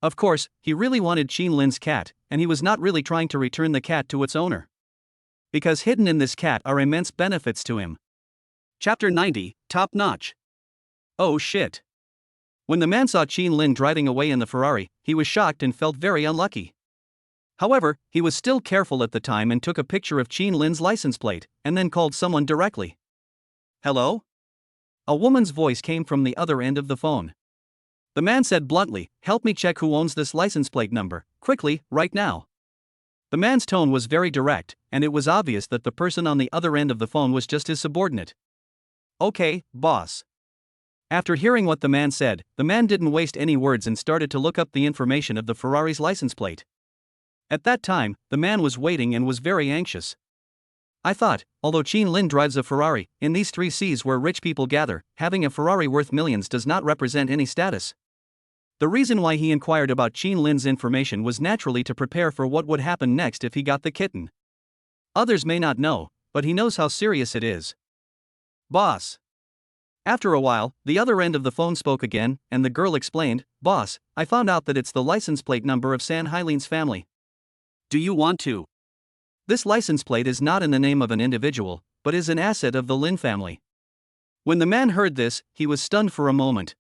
Of course, he really wanted Lin's cat, and he was not really trying to return the cat to its owner. Because hidden in this cat are immense benefits to him. Chapter 90, Top Notch. Oh shit. When the man saw Lin driving away in the Ferrari, he was shocked and felt very unlucky. However, he was still careful at the time and took a picture of Lin's license plate, and then called someone directly. Hello? A woman's voice came from the other end of the phone. The man said bluntly, "Help me check who owns this license plate number, quickly, right now." The man's tone was very direct, and it was obvious that the person on the other end of the phone was just his subordinate. Okay, boss. After hearing what the man said, the man didn't waste any words and started to look up the information of the Ferrari's license plate. At that time, the man was waiting and was very anxious. I thought, although Lin drives a Ferrari, in these 3 Cs where rich people gather, having a Ferrari worth millions does not represent any status. The reason why he inquired about Lin's information was naturally to prepare for what would happen next if he got the kitten. Others may not know, but he knows how serious it is. Boss. After a while, the other end of the phone spoke again, and the girl explained, "Boss, I found out that it's the license plate number of San Hyline's family." Do you want to? This license plate is not in the name of an individual, but is an asset of the Lin family. When the man heard this, he was stunned for a moment.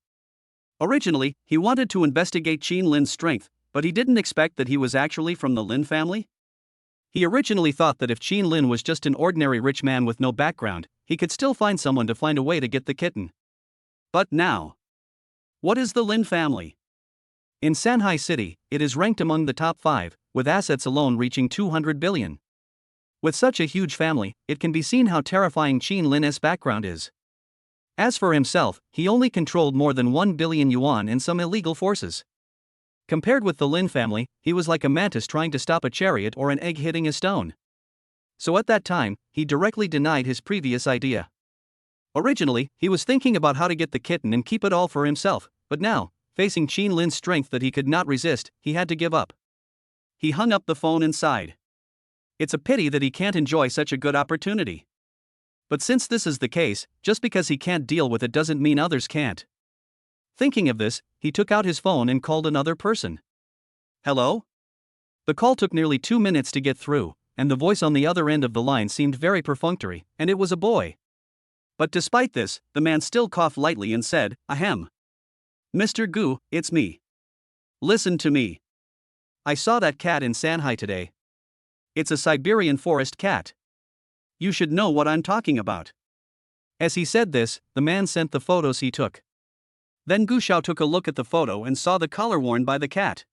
Originally, he wanted to investigate Lin's strength, but he didn't expect that he was actually from the Lin family. He originally thought that if Lin was just an ordinary rich man with no background, he could still find someone to find a way to get the kitten. But now, what is the Lin family? In Shanghai City, it is ranked among the top 5, with assets alone reaching 200 billion. With such a huge family, it can be seen how terrifying Lin's background is. As for himself, he only controlled more than 1 billion yuan in some illegal forces. Compared with the Lin family, he was like a mantis trying to stop a chariot or an egg hitting a stone. So at that time, he directly denied his previous idea. Originally, he was thinking about how to get the kitten and keep it all for himself, but now, facing Lin's strength that he could not resist, he had to give up. He hung up the phone and sighed. It's a pity that he can't enjoy such a good opportunity. But since this is the case, just because he can't deal with it doesn't mean others can't. Thinking of this, he took out his phone and called another person. Hello? The call took nearly 2 minutes to get through, and the voice on the other end of the line seemed very perfunctory, and it was a boy. But despite this, the man still coughed lightly and said, "Ahem. Mr. Gu, it's me. Listen to me. I saw that cat in Shanghai today. It's a Siberian forest cat. You should know what I'm talking about." As he said this, the man sent the photos he took. Then Gu Shao took a look at the photo and saw the collar worn by the cat.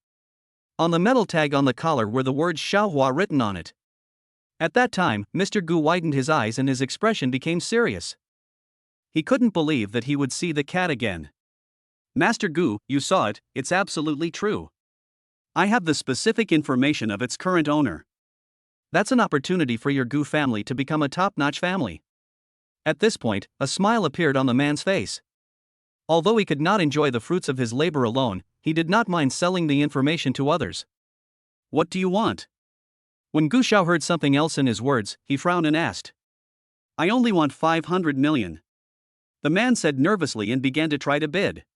On the metal tag on the collar were the words Xiaohua written on it. At that time, Mr. Gu widened his eyes and his expression became serious. He couldn't believe that he would see the cat again. "Master Gu, you saw it, it's absolutely true. I have the specific information of its current owner." That's an opportunity for your Gu family to become a top-notch family. At this point, a smile appeared on the man's face. Although he could not enjoy the fruits of his labor alone, he did not mind selling the information to others. "What do you want?" When Gu Shao heard something else in his words, he frowned and asked. "I only want 500 million. The man said nervously and began to try to bid.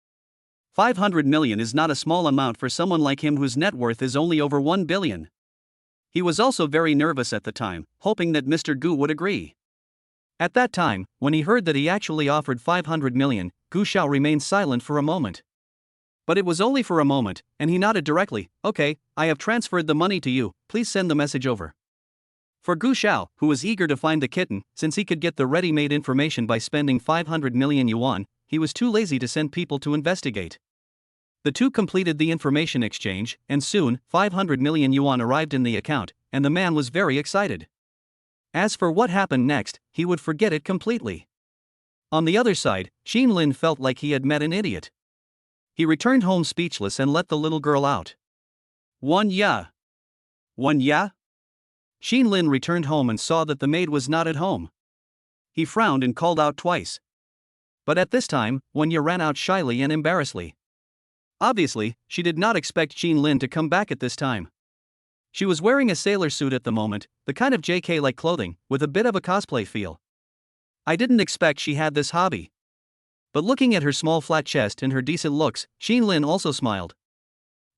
500 million is not a small amount for someone like him whose net worth is only over 1 billion. He was also very nervous at the time, hoping that Mr. Gu would agree. At that time, when he heard that he actually offered 500 million, Gu Shao remained silent for a moment. But it was only for a moment, and he nodded directly. "Okay, I have transferred the money to you, please send the message over." For Gu Shao, who was eager to find the kitten, since he could get the ready-made information by spending 500 million yuan, he was too lazy to send people to investigate. The two completed the information exchange, and soon, 500 million yuan arrived in the account, and the man was very excited. As for what happened next, he would forget it completely. On the other side, Lin felt like he had met an idiot. He returned home speechless and let the little girl out. "One ya. One ya? Xin Lin returned home and saw that the maid was not at home. He frowned and called out twice. But at this time, Wenya ran out shyly and embarrassedly. Obviously, she did not expect Xin Lin to come back at this time. She was wearing a sailor suit at the moment, the kind of JK-like clothing, with a bit of a cosplay feel. I didn't expect she had this hobby. But looking at her small flat chest and her decent looks, Xin Lin also smiled.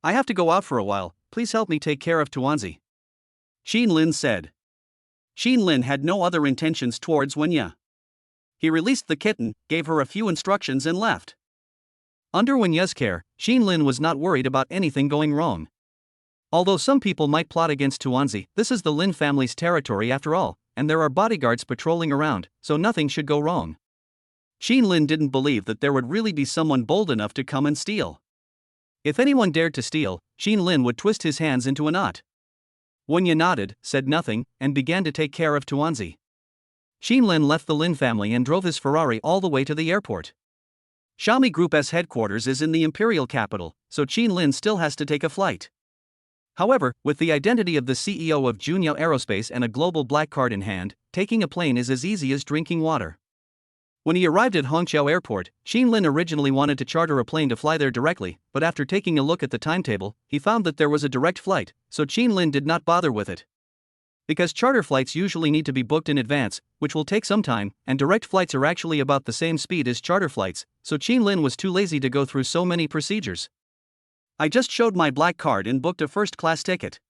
I have to go out for a while, please help me take care of Tuanzi. Xin Lin said. Xin Lin had no other intentions towards Wenya. He released the kitten, gave her a few instructions and left. Under Wenya's care, Xin Lin was not worried about anything going wrong. Although some people might plot against Tuanzi, this is the Lin family's territory after all, and there are bodyguards patrolling around, so nothing should go wrong. Xin Lin didn't believe that there would really be someone bold enough to come and steal. If anyone dared to steal, Xin Lin would twist his hands into a knot. Wenya nodded, said nothing, and began to take care of Tuanzi. Xin Lin left the Lin family and drove his Ferrari all the way to the airport. Xiaomi Group's headquarters is in the imperial capital, so Xin Lin still has to take a flight. However, with the identity of the CEO of Junyao Aerospace and a global black card in hand, taking a plane is as easy as drinking water. When he arrived at Hongqiao Airport, Xin Lin originally wanted to charter a plane to fly there directly, but after taking a look at the timetable, he found that there was a direct flight, so Xin Lin did not bother with it. Because charter flights usually need to be booked in advance, which will take some time, and direct flights are actually about the same speed as charter flights, so Xin Lin was too lazy to go through so many procedures. I just showed my black card and booked a first-class ticket.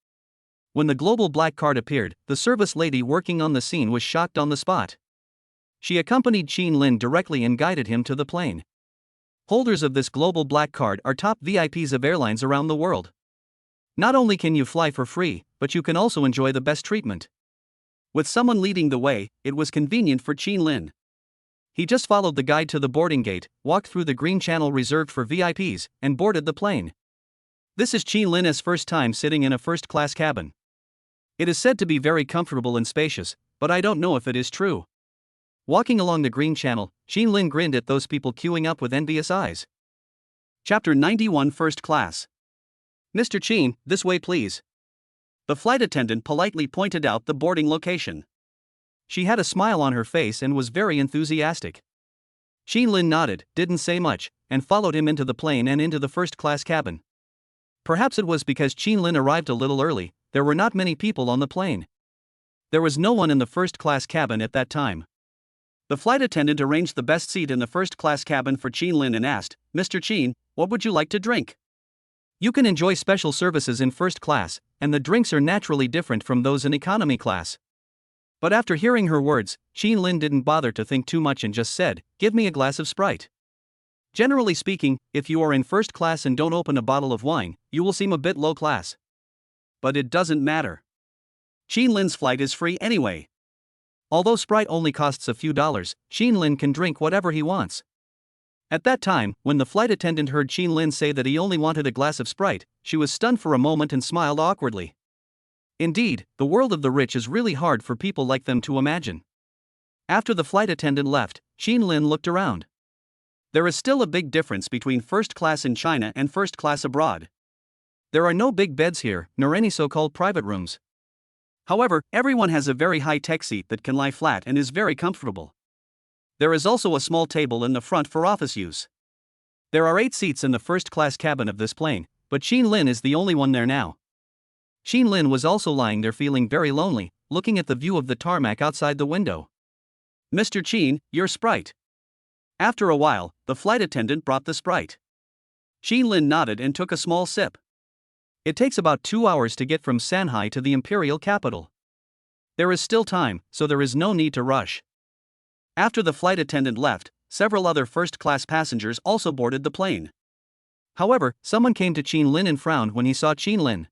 When the global black card appeared, the service lady working on the scene was shocked on the spot. She accompanied Xin Lin directly and guided him to the plane. Holders of this global black card are top VIPs of airlines around the world. Not only can you fly for free, but you can also enjoy the best treatment. With someone leading the way, it was convenient for Xin Lin. He just followed the guide to the boarding gate, walked through the green channel reserved for VIPs, and boarded the plane. This is Xin Lin's first time sitting in a first-class cabin. It is said to be very comfortable and spacious, but I don't know if it is true. Walking along the green channel, Xin Lin grinned at those people queuing up with envious eyes. Chapter 91 First Class. Mr. Qin, this way please. The flight attendant politely pointed out the boarding location. She had a smile on her face and was very enthusiastic. Xin Lin nodded, didn't say much, and followed him into the plane and into the first-class cabin. Perhaps it was because Xin Lin arrived a little early, there were not many people on the plane. There was no one in the first-class cabin at that time. The flight attendant arranged the best seat in the first-class cabin for Xin Lin and asked, Mr. Qin, what would you like to drink? You can enjoy special services in first class, and the drinks are naturally different from those in economy class. But after hearing her words, Xin Lin didn't bother to think too much and just said, give me a glass of Sprite. Generally speaking, if you are in first class and don't open a bottle of wine, you will seem a bit low class. But it doesn't matter. Xin Lin's flight is free anyway. Although Sprite only costs a few dollars, Xin Lin can drink whatever he wants. At that time, when the flight attendant heard Xin Lin say that he only wanted a glass of Sprite, she was stunned for a moment and smiled awkwardly. Indeed, the world of the rich is really hard for people like them to imagine. After the flight attendant left, Xin Lin looked around. There is still a big difference between first class in China and first class abroad. There are no big beds here, nor any so-called private rooms. However, everyone has a very high-tech seat that can lie flat and is very comfortable. There is also a small table in the front for office use. There are 8 seats in the first-class cabin of this plane, but Xin Lin is the only one there now. Xin Lin was also lying there feeling very lonely, looking at the view of the tarmac outside the window. Mr. Qin, your Sprite. After a while, the flight attendant brought the Sprite. Xin Lin nodded and took a small sip. It takes about 2 hours to get from Shanghai to the imperial capital. There is still time, so there is no need to rush. After the flight attendant left, several other first-class passengers also boarded the plane. However, someone came to Xin Lin and frowned when he saw Xin Lin.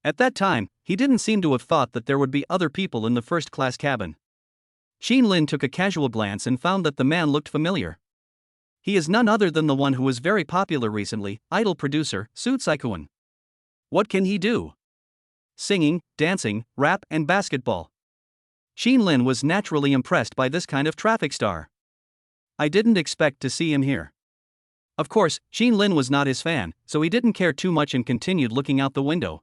At that time, he didn't seem to have thought that there would be other people in the first-class cabin. Xin Lin took a casual glance and found that the man looked familiar. He is none other than the one who was very popular recently, idol producer, Su Saikuan. What can he do? Singing, dancing, rap, and basketball. Xin Lin was naturally impressed by this kind of traffic star. I didn't expect to see him here. Of course, Xin Lin was not his fan, so he didn't care too much and continued looking out the window.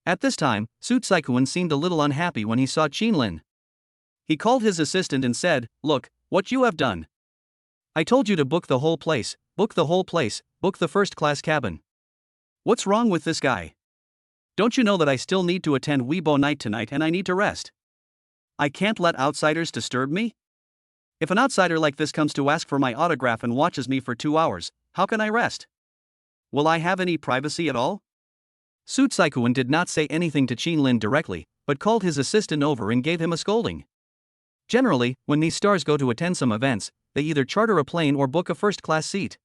At this time, Soo Sae-kwon seemed a little unhappy when he saw Chin-lin. He called his assistant and said, "Look, what you have done. I told you to book the whole place, book the whole place, book the first-class cabin. What's wrong with this guy? Don't you know that I still need to attend Weibo night tonight and I need to rest? I can't let outsiders disturb me? If an outsider like this comes to ask for my autograph and watches me for 2 hours, how can I rest? Will I have any privacy at all?" Soo Sae-kwon did not say anything to Chin-lin directly, but called his assistant over and gave him a scolding. Generally, when these stars go to attend some events, they either charter a plane or book a first-class seat.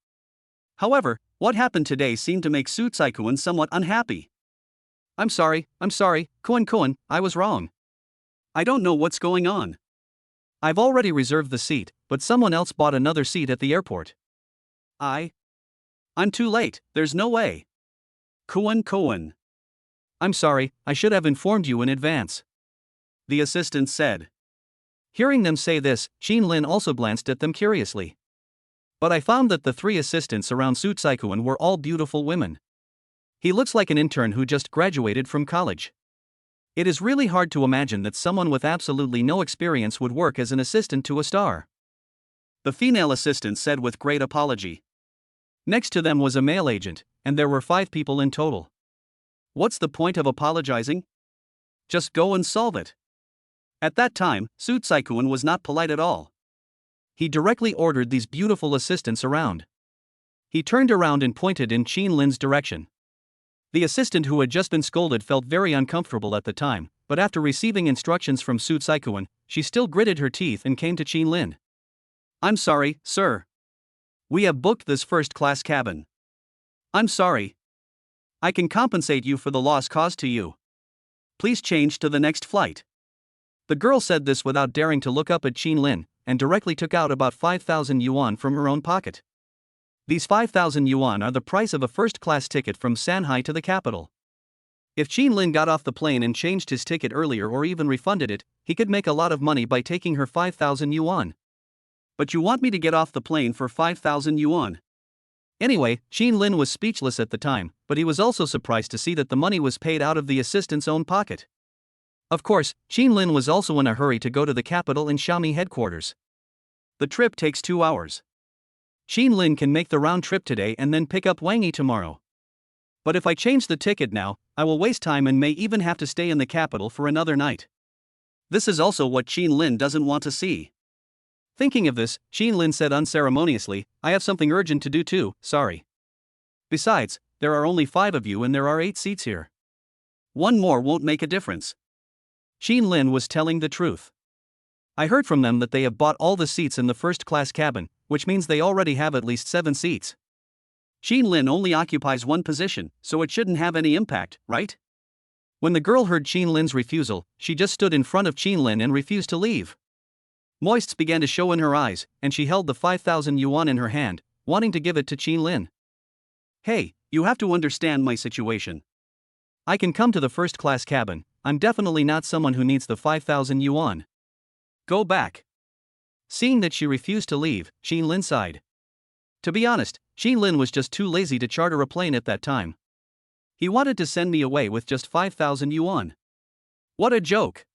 However, what happened today seemed to make Soo Sae-kwon somewhat unhappy. I'm sorry, Kwon, I was wrong. I don't know what's going on. I've already reserved the seat, but someone else bought another seat at the airport. I'm too late, there's no way. Kwon. I'm sorry, I should have informed you in advance, the assistant said. Hearing them say this, Chin-lin also glanced at them curiously. But I found that the 3 assistants around Soo Sae-kwon were all beautiful women. He looks like an intern who just graduated from college. It is really hard to imagine that someone with absolutely no experience would work as an assistant to a star, the female assistant said with great apology. Next to them was a male agent, and there were 5 people in total. What's the point of apologizing? Just go and solve it. At that time, Soo Sae-kwon was not polite at all. He directly ordered these beautiful assistants around. He turned around and pointed in Chin-lin's direction. The assistant who had just been scolded felt very uncomfortable at the time, but after receiving instructions from Soo Sae-kwon, she still gritted her teeth and came to Chin-lin. I'm sorry, sir. We have booked this first-class cabin. I'm sorry. I can compensate you for the loss caused to you. Please change to the next flight. The girl said this without daring to look up at Chin-lin, and directly took out about 5,000 yuan from her own pocket. These 5,000 yuan are the price of a first-class ticket from Shanghai to the capital. If Chin-lin got off the plane and changed his ticket earlier or even refunded it, he could make a lot of money by taking her 5,000 yuan. But you want me to get off the plane for 5,000 yuan? Anyway, Chin-lin was speechless at the time, but he was also surprised to see that the money was paid out of the assistant's own pocket. Of course, Chin-lin was also in a hurry to go to the capital and Xiaomi headquarters. The trip takes 2 hours. Chin-lin can make the round trip today and then pick up Wang Yi tomorrow. But if I change the ticket now, I will waste time and may even have to stay in the capital for another night. This is also what Chin-lin doesn't want to see. Thinking of this, Chin-lin said unceremoniously, I have something urgent to do too, sorry. Besides, there are only 5 of you and there are 8 seats here. 1 more won't make a difference. Chin-lin was telling the truth. I heard from them that they have bought all the seats in the first-class cabin, which means they already have at least 7 seats. Chin-lin only occupies 1 position, so it shouldn't have any impact, right? When the girl heard Chin-lin's refusal, she just stood in front of Chin-lin and refused to leave. Moists began to show in her eyes, and she held the 5,000 yuan in her hand, wanting to give it to Chin-lin. Hey, you have to understand my situation. I can come to the first-class cabin, I'm definitely not someone who needs the 5,000 yuan. Go back. Seeing that she refused to leave, Chin-lin sighed. To be honest, Chin-lin was just too lazy to charter a plane at that time. He wanted to send me away with just 5,000 yuan. What a joke!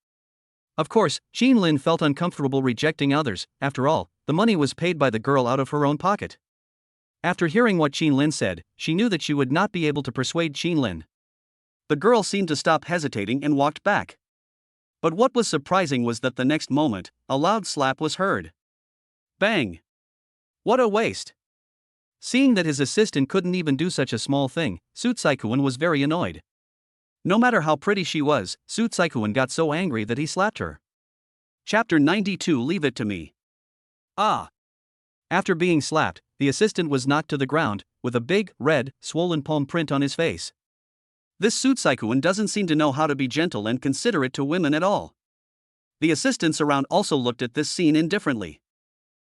Of course, Chin-lin felt uncomfortable rejecting others, after all, the money was paid by the girl out of her own pocket. After hearing what Chin-lin said, she knew that she would not be able to persuade Chin-lin. The girl seemed to stop hesitating and walked back. But what was surprising was that the next moment, a loud slap was heard. Bang! What a waste! Seeing that his assistant couldn't even do such a small thing, Soo Sae-kwon was very annoyed. No matter how pretty she was, Soo Sae-kwon got so angry that he slapped her. Chapter 92 Leave it to me. Ah! After being slapped, the assistant was knocked to the ground, with a big, red, swollen palm print on his face. This Soo Sae-kwon doesn't seem to know how to be gentle and considerate to women at all. The assistants around also looked at this scene indifferently.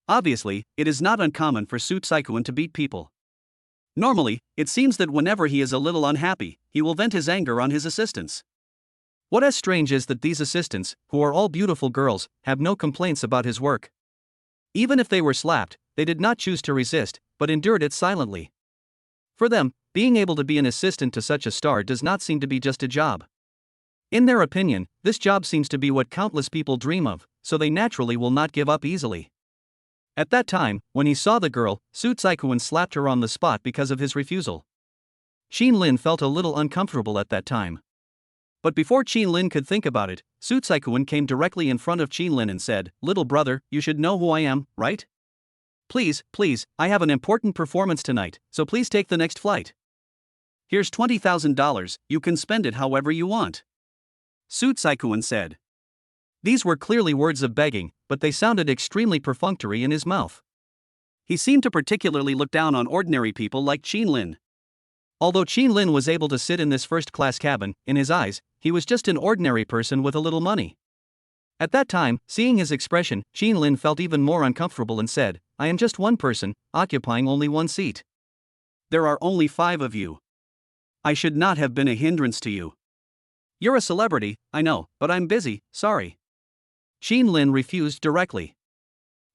Obviously, it is not uncommon for Soo Sae-kwon to beat people. Normally, it seems that whenever he is a little unhappy, he will vent his anger on his assistants. What is strange is that these assistants, who are all beautiful girls, have no complaints about his work. Even if they were slapped, they did not choose to resist, but endured it silently. For them, being able to be an assistant to such a star does not seem to be just a job. In their opinion, this job seems to be what countless people dream of, so they naturally will not give up easily. At that time, when he saw the girl, Su Tsaikuan slapped her on the spot because of his refusal. Qin Lin felt a little uncomfortable at that time. But before Qin Lin could think about it, Su Tsaikuan came directly in front of Qin Lin and said, "Little brother, you should know who I am, right? Please, I have an important performance tonight, so please take the next flight. Here's $20,000, you can spend it however you want." Su Tsaikuan said. These were clearly words of begging, but they sounded extremely perfunctory in his mouth. He seemed to particularly look down on ordinary people like Qin Lin. Although Qin Lin was able to sit in this first-class cabin, in his eyes, he was just an ordinary person with a little money. At that time, seeing his expression, Qin Lin felt even more uncomfortable and said, "I am just one person, occupying only one seat. There are only 5 of you. I should not have been a hindrance to you. You're a celebrity, I know, but I'm busy, sorry." Qin Lin refused directly.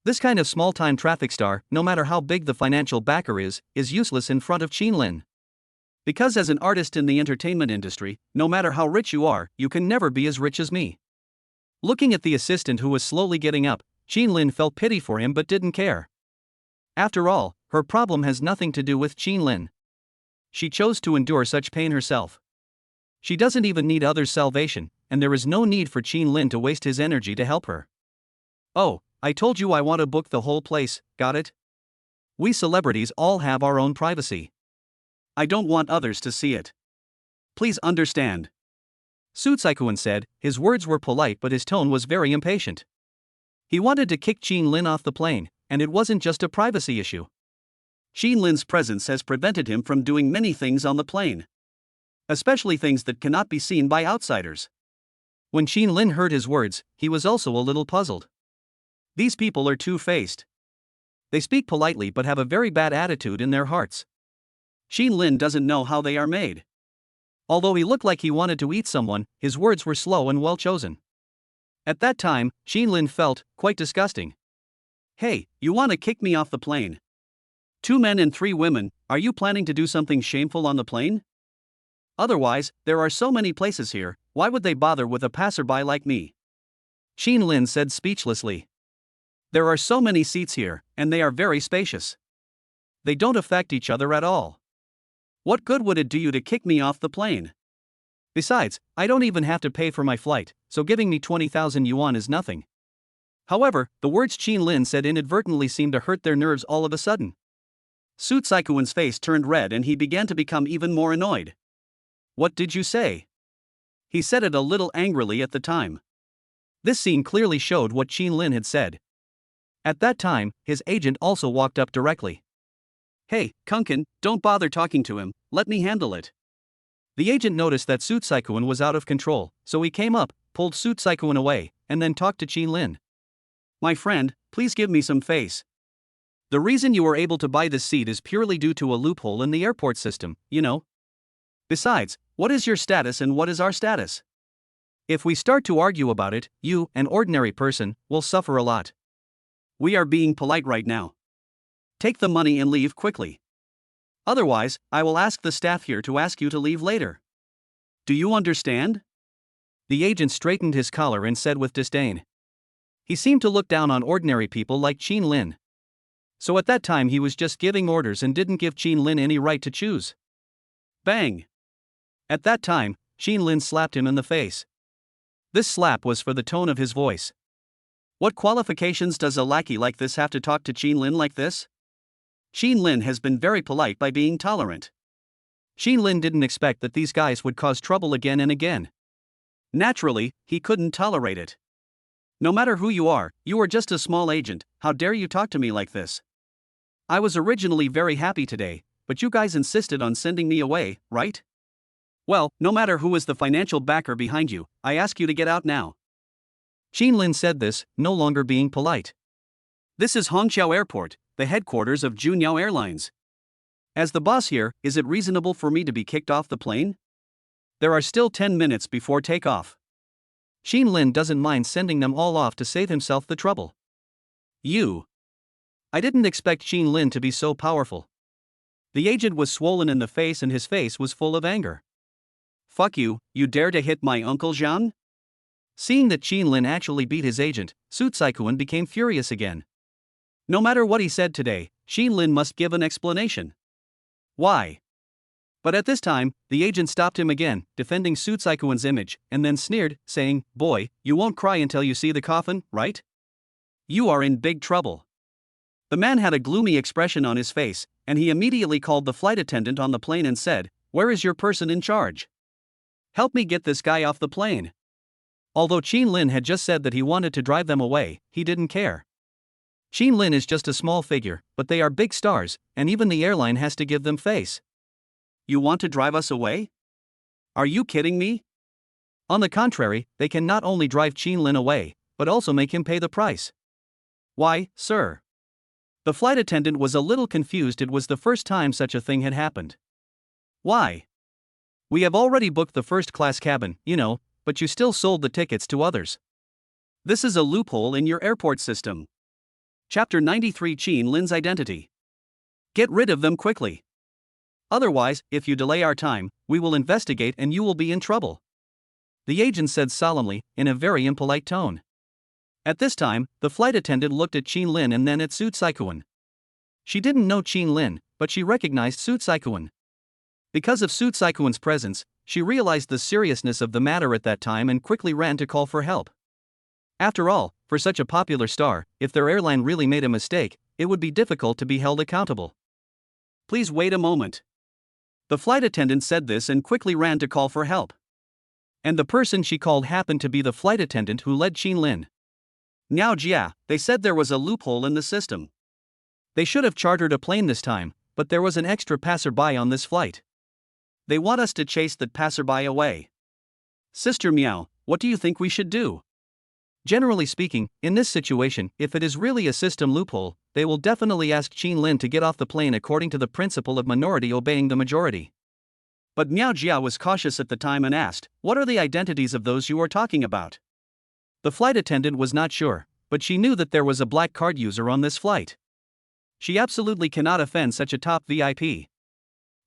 This kind of small-time traffic star, no matter how big the financial backer is useless in front of Qin Lin. Because as an artist in the entertainment industry, no matter how rich you are, you can never be as rich as me. Looking at the assistant who was slowly getting up, Qin Lin felt pity for him but didn't care. After all, her problem has nothing to do with Qin Lin. She chose to endure such pain herself. She doesn't even need others' salvation, and there is no need for Qin Lin to waste his energy to help her. "Oh, I told you I want to book the whole place, got it? We celebrities all have our own privacy. I don't want others to see it. Please understand." Su Tsaikuan said. His words were polite but his tone was very impatient. He wanted to kick Qin Lin off the plane, and it wasn't just a privacy issue. Qin Lin's presence has prevented him from doing many things on the plane. Especially things that cannot be seen by outsiders. When Qin Lin heard his words, he was also a little puzzled. These people are two-faced. They speak politely but have a very bad attitude in their hearts. Qin Lin doesn't know how they are made. Although he looked like he wanted to eat someone, his words were slow and well chosen. At that time, Qin Lin felt quite disgusting. "Hey, you want to kick me off the plane? 2 men and 3 women, are you planning to do something shameful on the plane? Otherwise, there are so many places here, why would they bother with a passerby like me?" Qin Lin said speechlessly. "There are so many seats here, and they are very spacious. They don't affect each other at all. What good would it do you to kick me off the plane? Besides, I don't even have to pay for my flight, so giving me 20,000 yuan is nothing." However, the words Qin Lin said inadvertently seemed to hurt their nerves all of a sudden. Su Tsaikuan's face turned red and he began to become even more annoyed. "What did you say?" He said it a little angrily at the time. This scene clearly showed what Qin Lin had said. At that time, his agent also walked up directly. "Hey, Kunkin, don't bother talking to him, let me handle it." The agent noticed that Su Tsaikuan was out of control, so he came up, pulled Su Tsaikuan away, and then talked to Qin Lin. "My friend, please give me some face. The reason you were able to buy this seat is purely due to a loophole in the airport system, you know. Besides, what is your status and what is our status? If we start to argue about it, you, an ordinary person, will suffer a lot. We are being polite right now. Take the money and leave quickly. Otherwise, I will ask the staff here to ask you to leave later. Do you understand?" The agent straightened his collar and said with disdain. He seemed to look down on ordinary people like Qin Lin. So at that time he was just giving orders and didn't give Qin Lin any right to choose. Bang! At that time, Qin Lin slapped him in the face. This slap was for the tone of his voice. What qualifications does a lackey like this have to talk to Qin Lin like this? Qin Lin has been very polite by being tolerant. Qin Lin didn't expect that these guys would cause trouble again and again. Naturally, he couldn't tolerate it. "No matter who you are just a small agent, how dare you talk to me like this? I was originally very happy today, but you guys insisted on sending me away, right? Well, no matter who is the financial backer behind you, I ask you to get out now." Qin Lin said this, no longer being polite. "This is Hongqiao Airport, the headquarters of Junyao Airlines. As the boss here, is it reasonable for me to be kicked off the plane? There are still 10 minutes before takeoff." Qin Lin doesn't mind sending them all off to save himself the trouble. "You." I didn't expect Qin Lin to be so powerful. The agent was swollen in the face and his face was full of anger. Fuck you, you dare to hit my Uncle Jean? Seeing that Qin Lin actually beat his agent, Su Tsaikuan became furious again. No matter what he said today, Qin Lin must give an explanation. Why? But at this time, the agent stopped him again, defending Su Tsaikuan's image, and then sneered, saying, "Boy, you won't cry until you see the coffin, right? You are in big trouble." The man had a gloomy expression on his face, and he immediately called the flight attendant on the plane and said, "Where is your person in charge? Help me get this guy off the plane." Although Qin Lin had just said that he wanted to drive them away, he didn't care. Qin Lin is just a small figure, but they are big stars, and even the airline has to give them face. You want to drive us away? Are you kidding me? On the contrary, they can not only drive Qin Lin away, but also make him pay the price. Why, sir? The flight attendant was a little confused. It was the first time such a thing had happened. Why? We have already booked the first-class cabin, but you still sold the tickets to others. This is a loophole in your airport system. Chapter 93 Qin Lin's Identity. Get rid of them quickly. Otherwise, if you delay our time, we will investigate and you will be in trouble. The agent said solemnly, in a very impolite tone. At this time, the flight attendant looked at Qin Lin and then at Su Tsaikuan. She didn't know Qin Lin, but she recognized Su Tsaikuan. Because of Su Tsaikuan's presence, she realized the seriousness of the matter at that time and quickly ran to call for help. After all, for such a popular star, if their airline really made a mistake, it would be difficult to be held accountable. Please wait a moment. The flight attendant said this and quickly ran to call for help. And the person she called happened to be the flight attendant who led Qin Lin. Now Jia, they said there was a loophole in the system. They should have chartered a plane this time, but there was an extra passerby on this flight. They want us to chase that passerby away. Sister Meow, what do you think we should do? Generally speaking, in this situation, if it is really a system loophole, they will definitely ask Qin Lin to get off the plane according to the principle of minority obeying the majority. But Miao Jia was cautious at the time and asked, "What are the identities of those you are talking about?" The flight attendant was not sure, but she knew that there was a black card user on this flight. She absolutely cannot offend such a top VIP.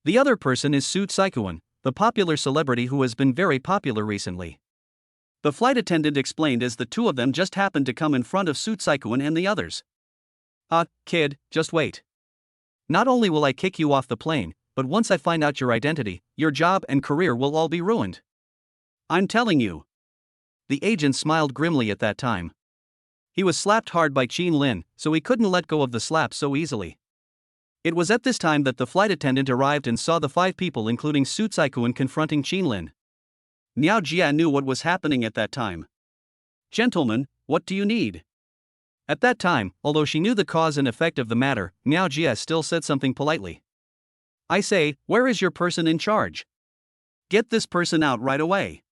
The other person is Su Tsaikuan, the popular celebrity who has been very popular recently. The flight attendant explained as the two of them just happened to come in front of Su Tsaikuan and the others. Kid, just wait. Not only will I kick you off the plane, but once I find out your identity, your job and career will all be ruined. I'm telling you. The agent smiled grimly at that time. He was slapped hard by Qin Lin, so he couldn't let go of the slap so easily. It was at this time that the flight attendant arrived and saw the 5 people including Su Tsaikuan confronting Qin Lin. Miao Jia knew what was happening at that time. "Gentlemen, what do you need?" At that time, although she knew the cause and effect of the matter, Miao Jia still said something politely. "I say, where is your person in charge? Get this person out right away.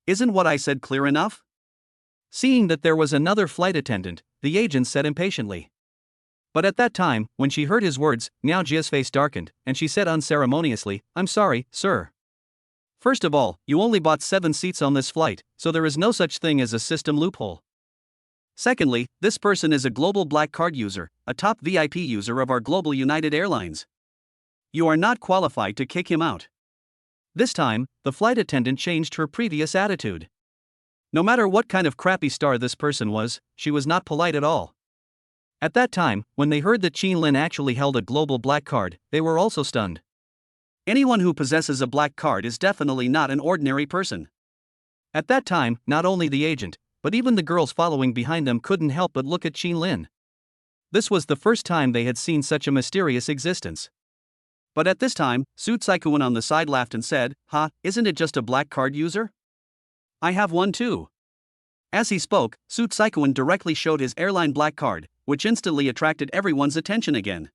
Isn't what I said clear enough?" Seeing that there was another flight attendant, the agent said impatiently. But at that time, when she heard his words, Miao Jia's face darkened, and she said unceremoniously, "I'm sorry, sir. First of all, you only bought 7 seats on this flight, so there is no such thing as a system loophole. Secondly, this person is a global black card user, a top VIP user of our global United Airlines. You are not qualified to kick him out." This time, the flight attendant changed her previous attitude. No matter what kind of crappy star this person was, she was not polite at all. At that time, when they heard that Qin Lin actually held a global black card, they were also stunned. Anyone who possesses a black card is definitely not an ordinary person. At that time, not only the agent, but even the girls following behind them couldn't help but look at Qin Lin. This was the first time they had seen such a mysterious existence. But at this time, Su Tsaikuan on the side laughed and said, "Isn't it just a black card user? I have one too." As he spoke, Su Tsaikuan directly showed his airline black card, which instantly attracted everyone's attention again.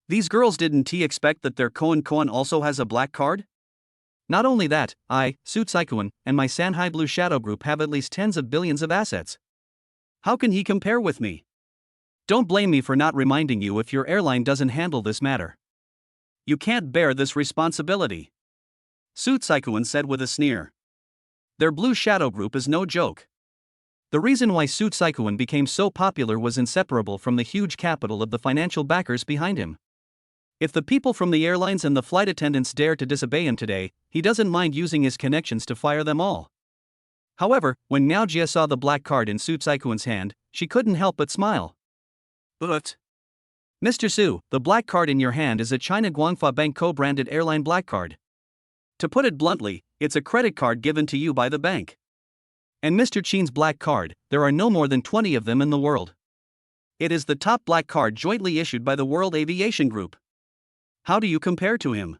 These girls didn't expect that their Koan also has a black card? Not only that, I, Su Tsaikuan, and my Sanhai Blue Shadow Group have at least tens of billions of assets. How can he compare with me? Don't blame me for not reminding you if your airline doesn't handle this matter. You can't bear this responsibility, Su Tsaikuan said with a sneer. Their Blue Shadow Group is no joke. The reason why Su Tsaikuan became so popular was inseparable from the huge capital of the financial backers behind him. If the people from the airlines and the flight attendants dare to disobey him today, he doesn't mind using his connections to fire them all. However, when Miao Jia saw the black card in Su Saikuan's hand, she couldn't help but smile. But, Mr. Su, the black card in your hand is a China Guangfa Bank co-branded airline black card. to put it bluntly, it's a credit card given to you by the bank. And Mr. Chin's black card, there are no more than 20 of them in the world. It is the top black card jointly issued by the World Aviation Group. How do you compare to him?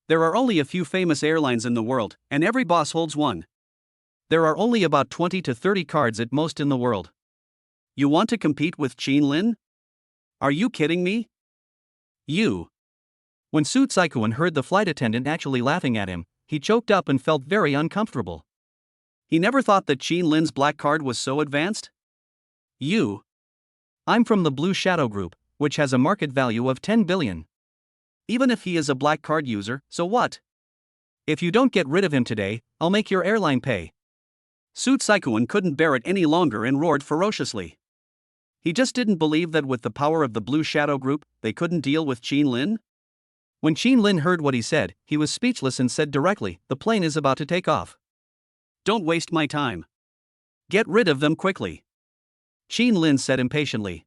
There are only a few famous airlines in the world, and every boss holds one. There are only about 20 to 30 cards at most in the world. You want to compete with Qin Lin? Are you kidding me? You. When Su Saikuan heard the flight attendant actually laughing at him, he choked up and felt very uncomfortable. He never thought that Qin Lin's black card was so advanced? You. I'm from the Blue Shadow Group, which has a market value of 10 billion. Even if he is a black card user, so what? If you don't get rid of him today, I'll make your airline pay. Su Saikuan couldn't bear it any longer and roared ferociously. He just didn't believe that with the power of the Blue Shadow Group, they couldn't deal with Qin Lin. When Qin Lin heard what he said, he was speechless and said directly, "The plane is about to take off. Don't waste my time. Get rid of them quickly," Qin Lin said impatiently.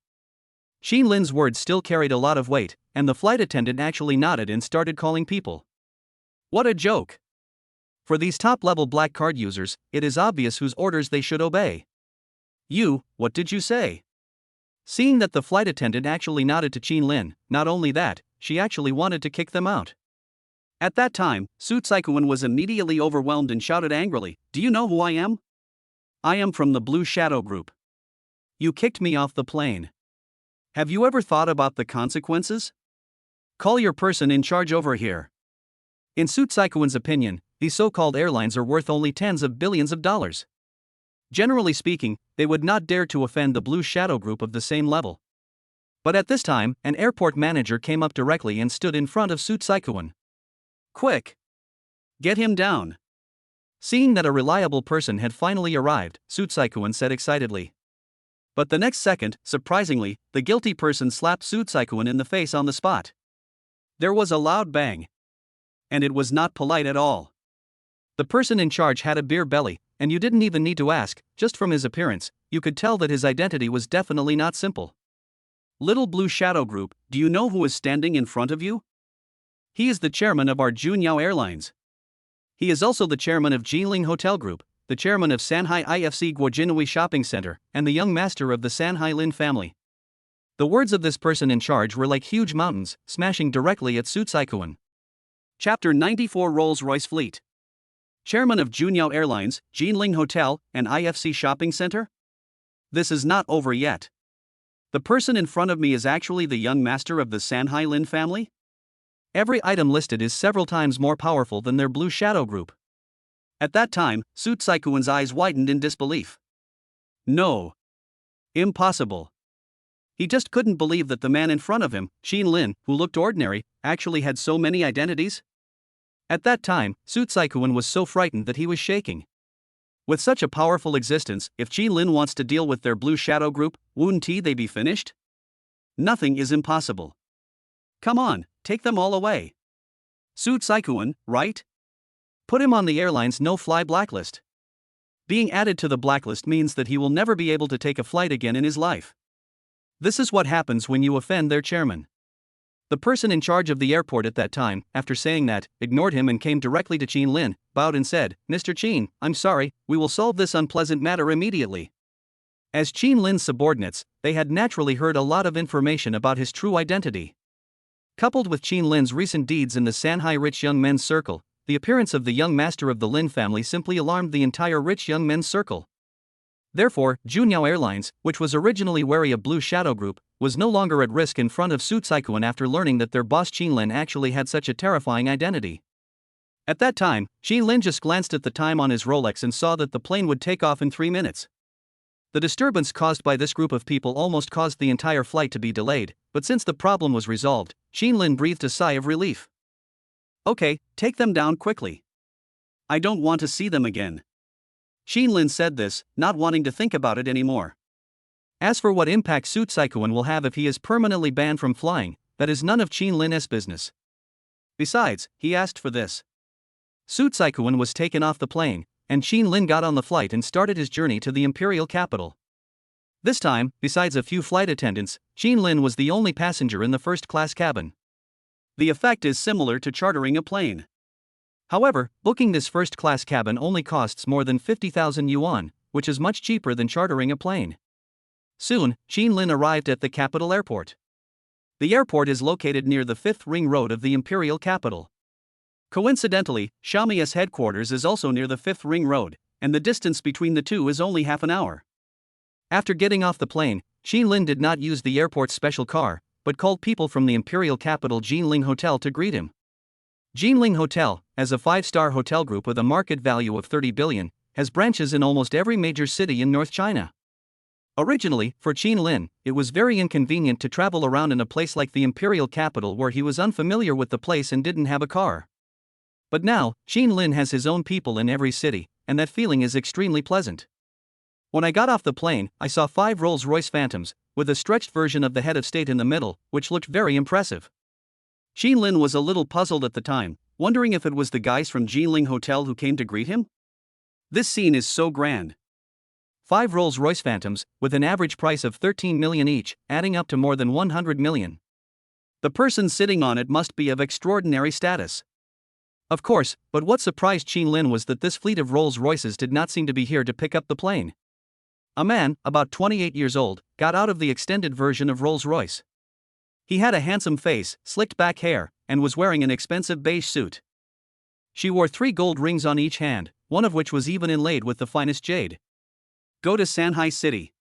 Qin Lin's words still carried a lot of weight, and the flight attendant actually nodded and started calling people. What a joke! For these top-level black card users, it is obvious whose orders they should obey. You, what did you say? Seeing that the flight attendant actually nodded to Qin Lin, not only that, she actually wanted to kick them out. At that time, Su Saikuan was immediately overwhelmed and shouted angrily, "Do you know who I am? I am from the Blue Shadow Group. You kicked me off the plane. Have you ever thought about the consequences? Call your person in charge over here." In Su Saikuan's opinion, these so-called airlines are worth only tens of billions of dollars. Generally speaking, they would not dare to offend the Blue Shadow Group of the same level. But at this time, an airport manager came up directly and stood in front of Su Saikuan. "Quick! Get him down!" Seeing that a reliable person had finally arrived, Su Saikuan said excitedly. But the next second, surprisingly, the guilty person slapped Su Saikuan in the face on the spot. There was a loud bang. And it was not polite at all. The person in charge had a beer belly, and you didn't even need to ask, just from his appearance, you could tell that his identity was definitely not simple. "Little Blue Shadow Group, do you know who is standing in front of you? He is the chairman of our Junyao Airlines. He is also the chairman of Jiling Hotel Group, the chairman of Sanhai IFC Guojinui Shopping Center, and the young master of the Sanhai Lin family." The words of this person in charge were like huge mountains, smashing directly at Su Saikuan. Chapter 94 Rolls-Royce Fleet. Chairman of Junyao Airlines, Jiling Hotel, and IFC Shopping Center? This is not over yet. The person in front of me is actually the young master of the Sanhai Lin family? Every item listed is several times more powerful than their Blue Shadow Group. At that time, Su Saikuan's eyes widened in disbelief. No. Impossible. He just couldn't believe that the man in front of him, Qin Lin, who looked ordinary, actually had so many identities. At that time, Su Saikuan was so frightened that he was shaking. With such a powerful existence, if Qin Lin wants to deal with their Blue Shadow Group, wouldn't they be finished? Nothing is impossible. Come on, take them all away. Su Saikuan, right? Put him on the airline's no-fly blacklist. Being added to the blacklist means that he will never be able to take a flight again in his life. This is what happens when you offend their chairman. The person in charge of the airport at that time, after saying that, ignored him and came directly to Qin Lin, bowed and said, "Mr. Qin, I'm sorry, we will solve this unpleasant matter immediately." As Qin Lin's subordinates, they had naturally heard a lot of information about his true identity. Coupled with Qin Lin's recent deeds in the Sanhai rich young men's circle, the appearance of the young master of the Lin family simply alarmed the entire rich young men's circle. Therefore, Junyao Airlines, which was originally wary of Blue Shadow Group, was no longer at risk in front of Su Saikuan after learning that their boss Qin Lin actually had such a terrifying identity. At that time, Qin Lin just glanced at the time on his Rolex and saw that the plane would take off in 3 minutes. The disturbance caused by this group of people almost caused the entire flight to be delayed, but since the problem was resolved, Qin Lin breathed a sigh of relief. "Okay, take them down quickly. I don't want to see them again." Qin Lin said this, not wanting to think about it anymore. As for what impact Su Saikuan will have if he is permanently banned from flying, that is none of Qin Lin's business. Besides, he asked for this. Su Tsaikuan was taken off the plane, and Qin Lin got on the flight and started his journey to the imperial capital. This time, besides a few flight attendants, Qin Lin was the only passenger in the first-class cabin. The effect is similar to chartering a plane. However, booking this first-class cabin only costs more than 50,000 yuan, which is much cheaper than chartering a plane. Soon, Qin Lin arrived at the capital airport. The airport is located near the 5th Ring Road of the imperial capital. Coincidentally, Xiaomi's headquarters is also near the 5th Ring Road, and the distance between the two is only half an hour. After getting off the plane, Qin Lin did not use the airport's special car, but called people from the imperial capital Jinling Hotel to greet him. Jinling Hotel, as a 5-star hotel group with a market value of 30 billion, has branches in almost every major city in North China. Originally, for Qin Lin, it was very inconvenient to travel around in a place like the imperial capital where he was unfamiliar with the place and didn't have a car. But now, Qin Lin has his own people in every city, and that feeling is extremely pleasant. When I got off the plane, I saw 5 Rolls-Royce Phantoms, with a stretched version of the head of state in the middle, which looked very impressive. Qin Lin was a little puzzled at the time, wondering if it was the guys from Jinling Hotel who came to greet him. This scene is so grand. 5 Rolls-Royce Phantoms, with an average price of 13 million each, adding up to more than 100 million. The person sitting on it must be of extraordinary status. Of course, but what surprised Qin Lin was that this fleet of Rolls-Royces did not seem to be here to pick up the plane. A man, about 28 years old, got out of the extended version of Rolls-Royce. He had a handsome face, slicked back hair, and was wearing an expensive beige suit. She wore 3 gold rings on each hand, one of which was even inlaid with the finest jade. Go to Shanghai City.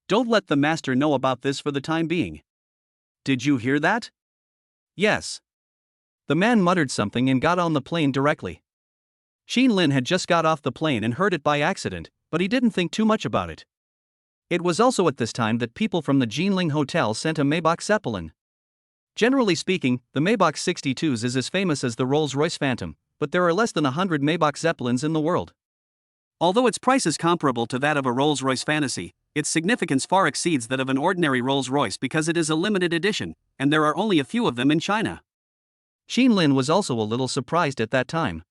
Don't let the master know about this for the time being. Did you hear that? Yes. The man muttered something and got on the plane directly. Qin Lin had just got off the plane and heard it by accident, but he didn't think too much about it. It was also at this time that people from the Jinling Hotel sent a Maybach Zeppelin. Generally speaking, the Maybach 62s is as famous as the Rolls-Royce Phantom, but there are less than 100 Maybach Zeppelins in the world. Although its price is comparable to that of a Rolls-Royce Fantasy, its significance far exceeds that of an ordinary Rolls-Royce because it is a limited edition, and there are only a few of them in China. Qin Lin was also a little surprised at that time.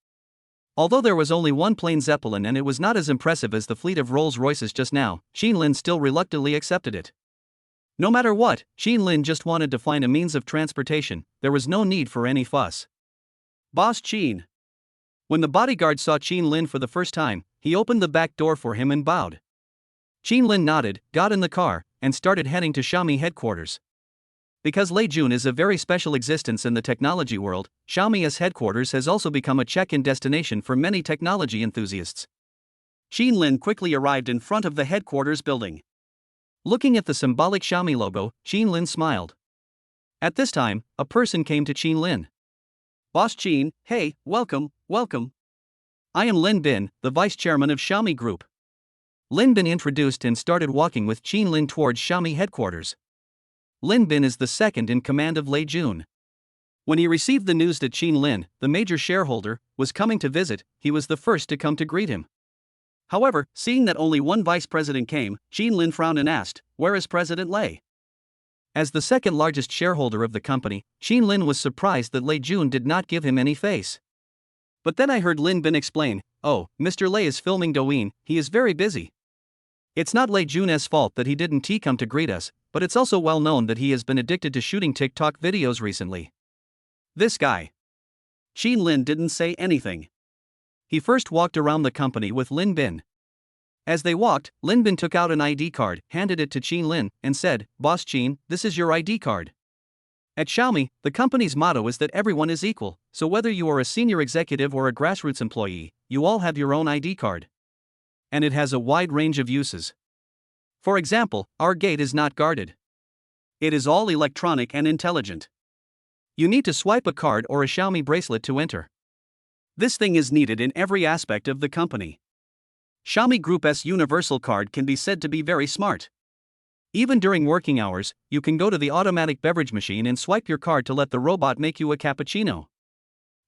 Although there was only one plain Zeppelin and it was not as impressive as the fleet of Rolls-Royces just now, Qin Lin still reluctantly accepted it. No matter what, Qin Lin just wanted to find a means of transportation, there was no need for any fuss. Boss Qin. When the bodyguard saw Qin Lin for the first time, he opened the back door for him and bowed. Qin Lin nodded, got in the car, and started heading to Xiaomi headquarters. Because Lei Jun is a very special existence in the technology world, Xiaomi's headquarters has also become a check-in destination for many technology enthusiasts. Qin Lin quickly arrived in front of the headquarters building. Looking at the symbolic Xiaomi logo, Qin Lin smiled. At this time, a person came to Qin Lin. Boss Qin, hey, welcome, welcome. I am Lin Bin, the vice chairman of Xiaomi Group. Lin Bin introduced and started walking with Qin Lin towards Xiaomi headquarters. Lin Bin is the second in command of Lei Jun. When he received the news that Qin Lin, the major shareholder, was coming to visit, he was the first to come to greet him. However, seeing that only one vice president came, Qin Lin frowned and asked, "Where is President Lei?" As the second largest shareholder of the company, Qin Lin was surprised that Lei Jun did not give him any face. But then I heard Lin Bin explain, "Oh, Mr. Lei is filming Douyin, he is very busy." It's not Lei Jun's fault that he didn't come to greet us, but it's also well known that he has been addicted to shooting TikTok videos recently. This guy. Qin Lin didn't say anything. He first walked around the company with Lin Bin. As they walked, Lin Bin took out an ID card, handed it to Qin Lin, and said, "Boss Qin, this is your ID card." At Xiaomi, the company's motto is that everyone is equal, so whether you are a senior executive or a grassroots employee, you all have your own ID card. And it has a wide range of uses. For example, our gate is not guarded. It is all electronic and intelligent. You need to swipe a card or a Xiaomi bracelet to enter. This thing is needed in every aspect of the company. Xiaomi Group's universal card can be said to be very smart. Even during working hours, you can go to the automatic beverage machine and swipe your card to let the robot make you a cappuccino.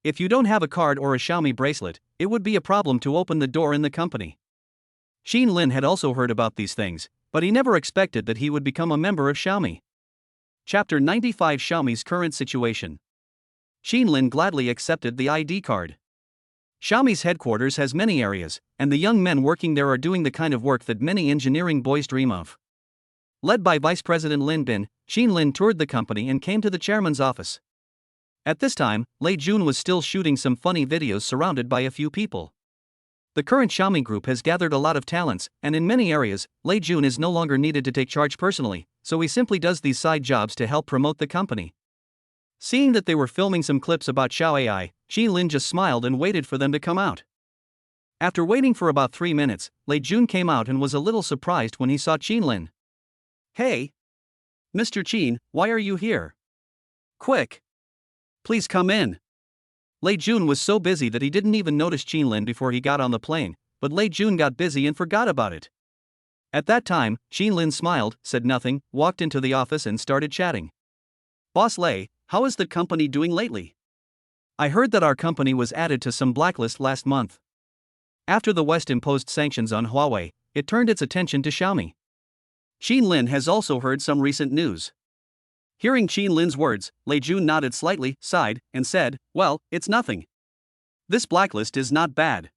If you don't have a card or a Xiaomi bracelet, it would be a problem to open the door in the company. Qin Lin had also heard about these things, but he never expected that he would become a member of Xiaomi. Chapter 95 Xiaomi's Current Situation. Qin Lin gladly accepted the ID card. Xiaomi's headquarters has many areas, and the young men working there are doing the kind of work that many engineering boys dream of. Led by Vice President Lin Bin, Qin Lin toured the company and came to the chairman's office. At this time, Lei Jun was still shooting some funny videos surrounded by a few people. The current Xiaomi group has gathered a lot of talents, and in many areas, Lei Jun is no longer needed to take charge personally, so he simply does these side jobs to help promote the company. Seeing that they were filming some clips about Xiao AI, Qin Lin just smiled and waited for them to come out. After waiting for about 3 minutes, Lei Jun came out and was a little surprised when he saw Qin Lin. "Hey! Mr. Qin, why are you here? Quick! Please come in." Lei Jun was so busy that he didn't even notice Qin Lin before he got on the plane, but Lei Jun got busy and forgot about it. At that time, Qin Lin smiled, said nothing, walked into the office and started chatting. "Boss Lei, how is the company doing lately? I heard that our company was added to some blacklist last month. After the West imposed sanctions on Huawei, it turned its attention to Xiaomi." Qin Lin has also heard some recent news. Hearing Qin Lin's words, Lei Jun nodded slightly, sighed, and said, "Well, it's nothing. This blacklist is not bad.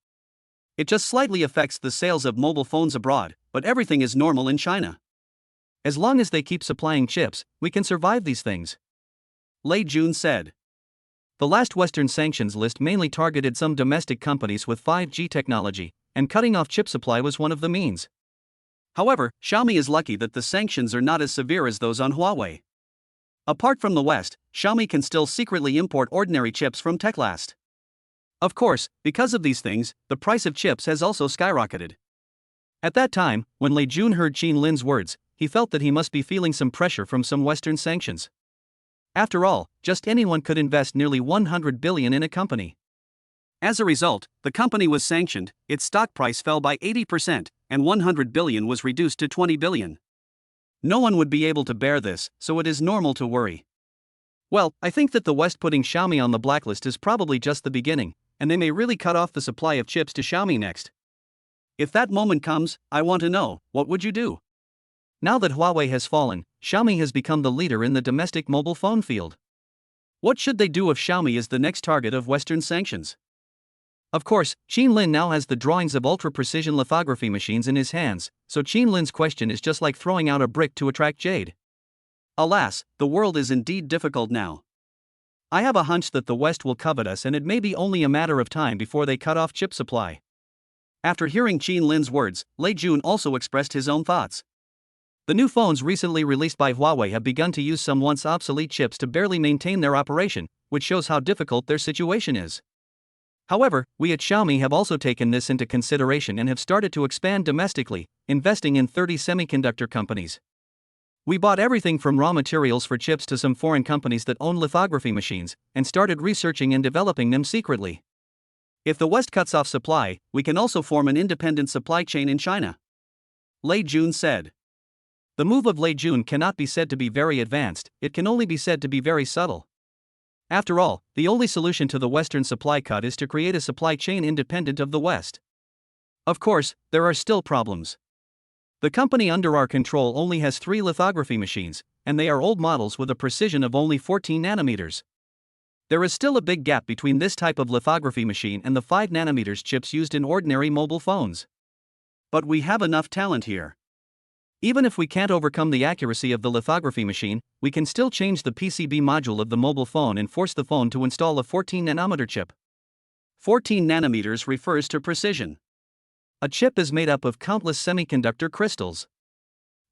It just slightly affects the sales of mobile phones abroad, but everything is normal in China. As long as they keep supplying chips, we can survive these things," Lei Jun said. The last Western sanctions list mainly targeted some domestic companies with 5G technology, and cutting off chip supply was one of the means. However, Xiaomi is lucky that the sanctions are not as severe as those on Huawei. Apart from the West, Xiaomi can still secretly import ordinary chips from Techlast. Of course, because of these things, the price of chips has also skyrocketed. At that time, when Lei Jun heard Qin Lin's words, he felt that he must be feeling some pressure from some Western sanctions. After all, just anyone could invest nearly 100 billion in a company. As a result, the company was sanctioned, its stock price fell by 80%, and 100 billion was reduced to 20 billion. No one would be able to bear this, so it is normal to worry. Well, I think that the West putting Xiaomi on the blacklist is probably just the beginning, and they may really cut off the supply of chips to Xiaomi next. If that moment comes, I want to know, what would you do? Now that Huawei has fallen, Xiaomi has become the leader in the domestic mobile phone field. What should they do if Xiaomi is the next target of Western sanctions? Of course, Qin Lin now has the drawings of ultra-precision lithography machines in his hands, so Qin Lin's question is just like throwing out a brick to attract jade. Alas, the world is indeed difficult now. I have a hunch that the West will covet us, and it may be only a matter of time before they cut off chip supply. After hearing Qin Lin's words, Lei Jun also expressed his own thoughts. The new phones recently released by Huawei have begun to use some once obsolete chips to barely maintain their operation, which shows how difficult their situation is. However, we at Xiaomi have also taken this into consideration and have started to expand domestically, investing in 30 semiconductor companies. We bought everything from raw materials for chips to some foreign companies that own lithography machines, and started researching and developing them secretly. If the West cuts off supply, we can also form an independent supply chain in China," Lei Jun said. The move of Lei Jun cannot be said to be very advanced, it can only be said to be very subtle. After all, the only solution to the Western supply cut is to create a supply chain independent of the West. Of course, there are still problems. The company under our control only has 3 lithography machines, and they are old models with a precision of only 14 nanometers. There is still a big gap between this type of lithography machine and the 5 nanometers chips used in ordinary mobile phones. But we have enough talent here. Even if we can't overcome the accuracy of the lithography machine, we can still change the PCB module of the mobile phone and force the phone to install a 14 nanometer chip. 14 nanometers refers to precision. A chip is made up of countless semiconductor crystals.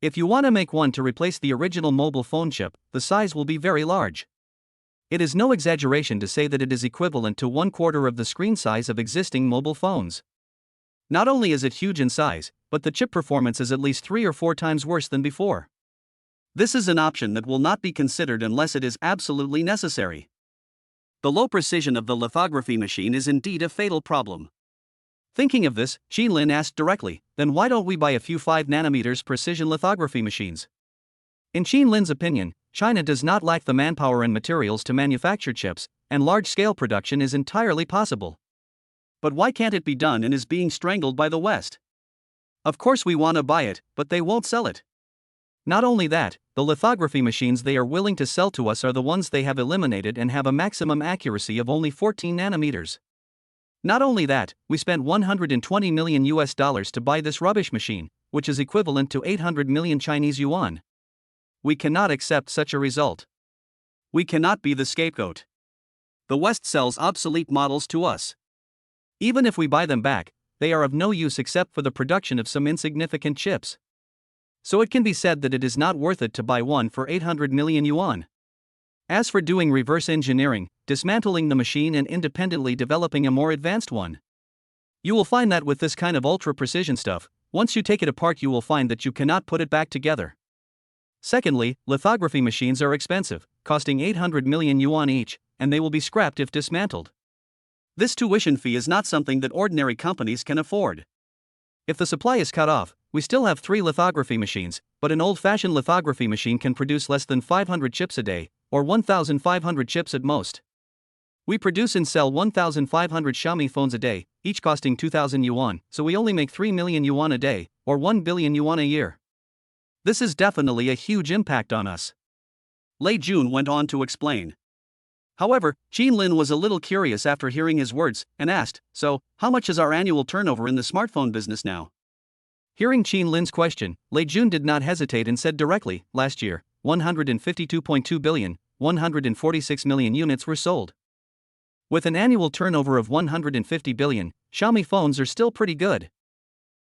If you want to make one to replace the original mobile phone chip, the size will be very large. It is no exaggeration to say that it is equivalent to 1/4 of the screen size of existing mobile phones. Not only is it huge in size, but the chip performance is at least 3 or 4 times worse than before. This is an option that will not be considered unless it is absolutely necessary. The low precision of the lithography machine is indeed a fatal problem. Thinking of this, Qin Lin asked directly, then why don't we buy a few 5 nanometers precision lithography machines? In Qin Lin's opinion, China does not lack the manpower and materials to manufacture chips, and large-scale production is entirely possible. But why can't it be done and is being strangled by the West? Of course we want to buy it, but they won't sell it. Not only that, the lithography machines they are willing to sell to us are the ones they have eliminated and have a maximum accuracy of only 14 nanometers. Not only that, we spent $120 million to buy this rubbish machine, which is equivalent to 800 million Chinese yuan. We cannot accept such a result. We cannot be the scapegoat. The West sells obsolete models to us. Even if we buy them back, they are of no use except for the production of some insignificant chips. So it can be said that it is not worth it to buy one for 800 million yuan. As for doing reverse engineering, dismantling the machine and independently developing a more advanced one, you will find that with this kind of ultra-precision stuff, once you take it apart you will find that you cannot put it back together. Secondly, lithography machines are expensive, costing 800 million yuan each, and they will be scrapped if dismantled. This tuition fee is not something that ordinary companies can afford. If the supply is cut off, we still have 3 lithography machines, but an old-fashioned lithography machine can produce less than 500 chips a day, or 1,500 chips at most. We produce and sell 1,500 Xiaomi phones a day, each costing 2,000 yuan, so we only make 3 million yuan a day, or 1 billion yuan a year. This is definitely a huge impact on us. Lei Jun went on to explain. However, Qin Lin was a little curious after hearing his words, and asked, "So, how much is our annual turnover in the smartphone business now?" Hearing Qin Lin's question, Lei Jun did not hesitate and said directly, "Last year, 152.2 billion, 146 million units were sold." With an annual turnover of 150 billion, Xiaomi phones are still pretty good.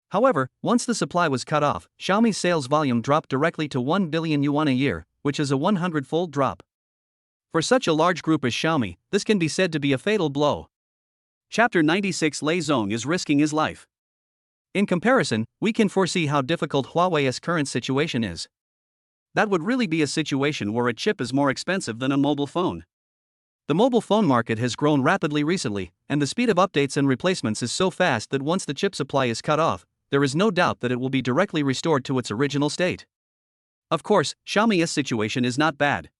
However, once the supply was cut off, Xiaomi's sales volume dropped directly to 1 billion yuan a year, which is a 100-fold drop. For such a large group as Xiaomi, this can be said to be a fatal blow. Chapter 96 Lei Zong is risking his life. In comparison, we can foresee how difficult Huawei's current situation is. That would really be a situation where a chip is more expensive than a mobile phone. The mobile phone market has grown rapidly recently, and the speed of updates and replacements is so fast that once the chip supply is cut off, there is no doubt that it will be directly restored to its original state. Of course, Xiaomi's situation is not bad.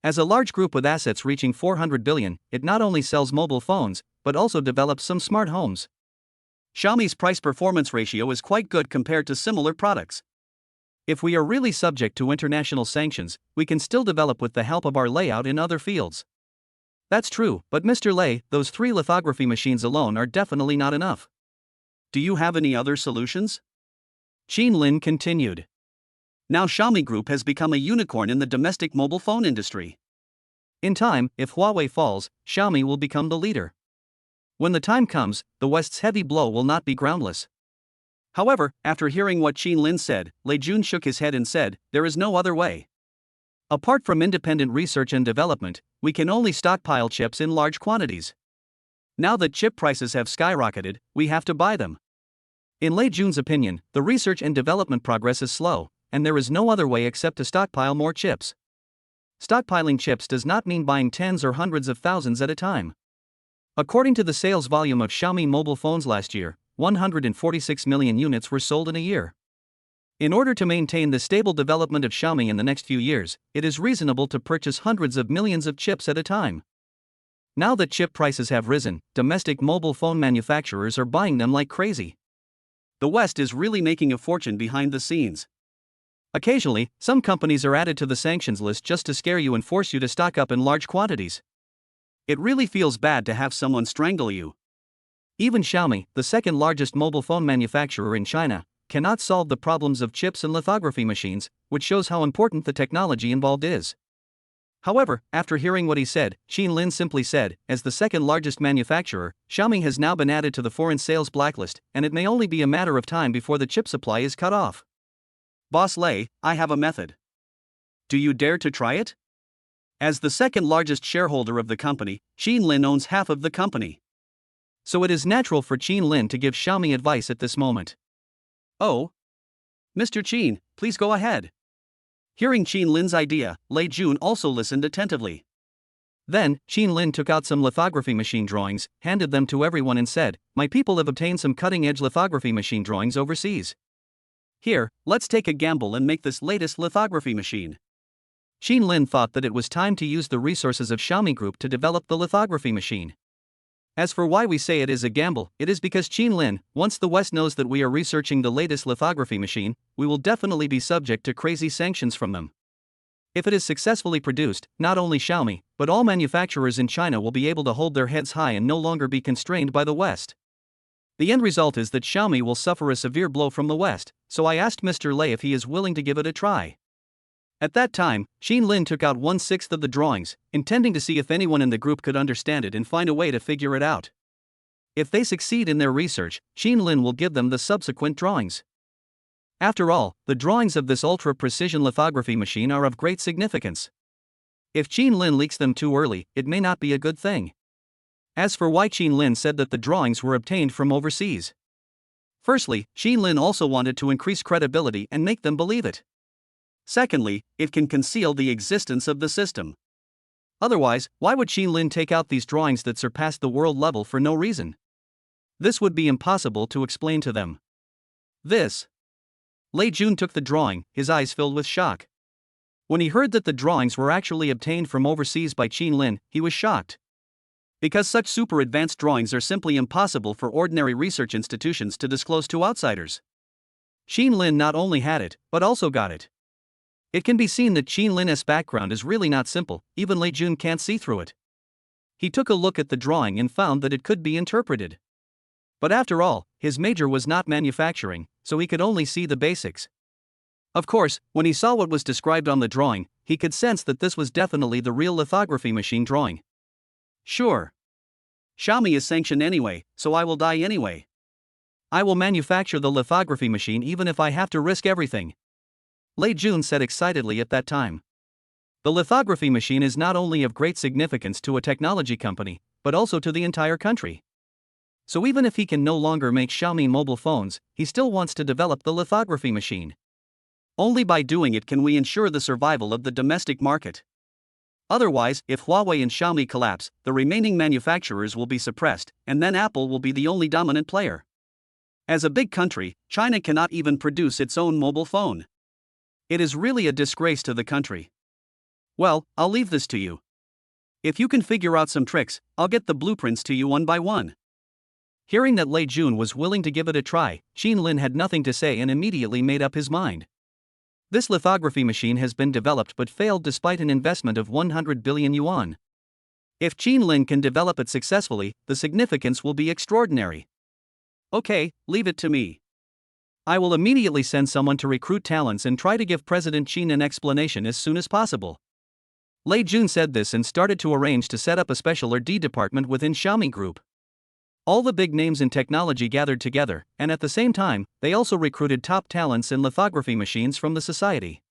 As a large group with assets reaching 400 billion, it not only sells mobile phones, but also develops some smart homes. Xiaomi's price-performance ratio is quite good compared to similar products. If we are really subject to international sanctions, we can still develop with the help of our layout in other fields. That's true, but Mr. Lei, those 3 lithography machines alone are definitely not enough. Do you have any other solutions? Qin Lin continued. Now Xiaomi Group has become a unicorn in the domestic mobile phone industry. In time, if Huawei falls, Xiaomi will become the leader. When the time comes, the West's heavy blow will not be groundless. However, after hearing what Qin Lin said, Lei Jun shook his head and said, "There is no other way. Apart from independent research and development, we can only stockpile chips in large quantities. Now that chip prices have skyrocketed, we have to buy them." In Lei Jun's opinion, the research and development progress is slow, and there is no other way except to stockpile more chips. Stockpiling chips does not mean buying tens or hundreds of thousands at a time. According to the sales volume of Xiaomi mobile phones last year, 146 million units were sold in a year. In order to maintain the stable development of Xiaomi in the next few years, it is reasonable to purchase hundreds of millions of chips at a time. Now that chip prices have risen, domestic mobile phone manufacturers are buying them like crazy. The West is really making a fortune behind the scenes. Occasionally, some companies are added to the sanctions list just to scare you and force you to stock up in large quantities. It really feels bad to have someone strangle you. Even Xiaomi, the second largest mobile phone manufacturer in China, cannot solve the problems of chips and lithography machines, which shows how important the technology involved is. However, after hearing what he said, Qin Lin simply said, "As the second largest manufacturer, Xiaomi has now been added to the foreign sales blacklist, and it may only be a matter of time before the chip supply is cut off." Boss Lei, I have a method. Do you dare to try it? As the second largest shareholder of the company, Qin Lin owns half of the company. So it is natural for Qin Lin to give Xiaomi advice at this moment. Oh? Mr. Qin, please go ahead. Hearing Qin Lin's idea, Lei Jun also listened attentively. Then, Qin Lin took out some lithography machine drawings, handed them to everyone and said, "My people have obtained some cutting-edge lithography machine drawings overseas. Here, let's take a gamble and make this latest lithography machine." Qin Lin thought that it was time to use the resources of Xiaomi Group to develop the lithography machine. As for why we say it is a gamble, it is because Qin Lin, once the West knows that we are researching the latest lithography machine, we will definitely be subject to crazy sanctions from them. If it is successfully produced, not only Xiaomi, but all manufacturers in China will be able to hold their heads high and no longer be constrained by the West. The end result is that Xiaomi will suffer a severe blow from the West, so I asked Mr. Lei if he is willing to give it a try. At that time, Qin Lin took out 1/6 of the drawings, intending to see if anyone in the group could understand it and find a way to figure it out. If they succeed in their research, Qin Lin will give them the subsequent drawings. After all, the drawings of this ultra-precision lithography machine are of great significance. If Qin Lin leaks them too early, it may not be a good thing. As for why Qin Lin said that the drawings were obtained from overseas. Firstly, Qin Lin also wanted to increase credibility and make them believe it. Secondly, it can conceal the existence of the system. Otherwise, why would Qin Lin take out these drawings that surpassed the world level for no reason? This would be impossible to explain to them. Lei Jun took the drawing, his eyes filled with shock. When he heard that the drawings were actually obtained from overseas by Qin Lin, he was shocked. Because such super advanced drawings are simply impossible for ordinary research institutions to disclose to outsiders. Qin Lin not only had it, but also got it. It can be seen that Qin Lin's background is really not simple, even Lei Jun can't see through it. He took a look at the drawing and found that it could be interpreted. But after all, his major was not manufacturing, so he could only see the basics. Of course, when he saw what was described on the drawing, he could sense that this was definitely the real lithography machine drawing. Sure. Xiaomi is sanctioned anyway, so I will die anyway. I will manufacture the lithography machine even if I have to risk everything. Lei Jun said excitedly at that time. The lithography machine is not only of great significance to a technology company, but also to the entire country. So even if he can no longer make Xiaomi mobile phones, he still wants to develop the lithography machine. Only by doing it can we ensure the survival of the domestic market. Otherwise, if Huawei and Xiaomi collapse, the remaining manufacturers will be suppressed, and then Apple will be the only dominant player. As a big country, China cannot even produce its own mobile phone. It is really a disgrace to the country. Well, I'll leave this to you. If you can figure out some tricks, I'll get the blueprints to you one by one. Hearing that Lei Jun was willing to give it a try, Qin Lin had nothing to say and immediately made up his mind. This lithography machine has been developed but failed despite an investment of 100 billion yuan. If Qin Lin can develop it successfully, the significance will be extraordinary. Okay, leave it to me. I will immediately send someone to recruit talents and try to give President Qin an explanation as soon as possible. Lei Jun said this and started to arrange to set up a special R&D department within Xiaomi Group. All the big names in technology gathered together, and at the same time, they also recruited top talents in lithography machines from the society.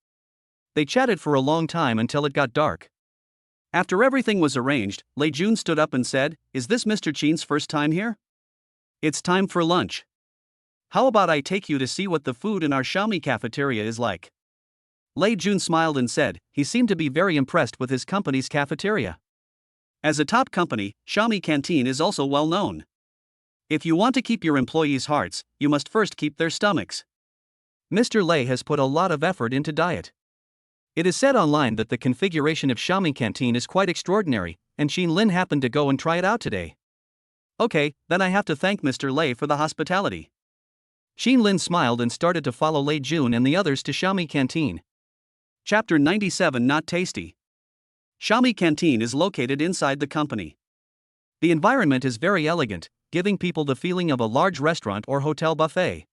They chatted for a long time until it got dark. After everything was arranged, Lei Jun stood up and said, "Is this Mr. Qin's first time here? It's time for lunch. How about I take you to see what the food in our Xiaomi cafeteria is like?" Lei Jun smiled and said he seemed to be very impressed with his company's cafeteria. As a top company, Xiaomi Canteen is also well known. If you want to keep your employees' hearts, you must first keep their stomachs. Mr. Lei has put a lot of effort into diet. It is said online that the configuration of Xiaomi Canteen is quite extraordinary, and Qin Lin happened to go and try it out today. Okay, then I have to thank Mr. Lei for the hospitality. Qin Lin smiled and started to follow Lei Jun and the others to Xiaomi Canteen. Chapter 97 Not Tasty. Xiaomi Canteen is located inside the company. The environment is very elegant, giving people the feeling of a large restaurant or hotel buffet.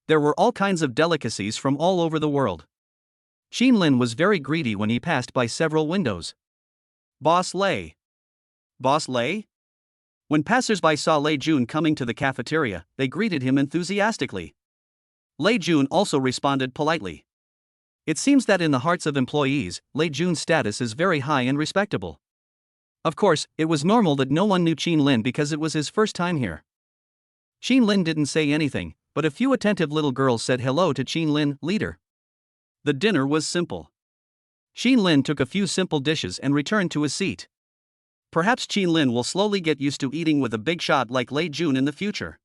There were all kinds of delicacies from all over the world. Qin Lin was very greedy when he passed by several windows. Boss Lei. Boss Lei? When passersby saw Lei Jun coming to the cafeteria, they greeted him enthusiastically. Lei Jun also responded politely. It seems that in the hearts of employees, Lei Jun's status is very high and respectable. Of course, it was normal that no one knew Qin Lin because it was his first time here. Qin Lin didn't say anything, but a few attentive little girls said hello to Qin Lin, leader. The dinner was simple. Qin Lin took a few simple dishes and returned to his seat. Perhaps Qin Lin will slowly get used to eating with a big shot like Lei Jun in the future.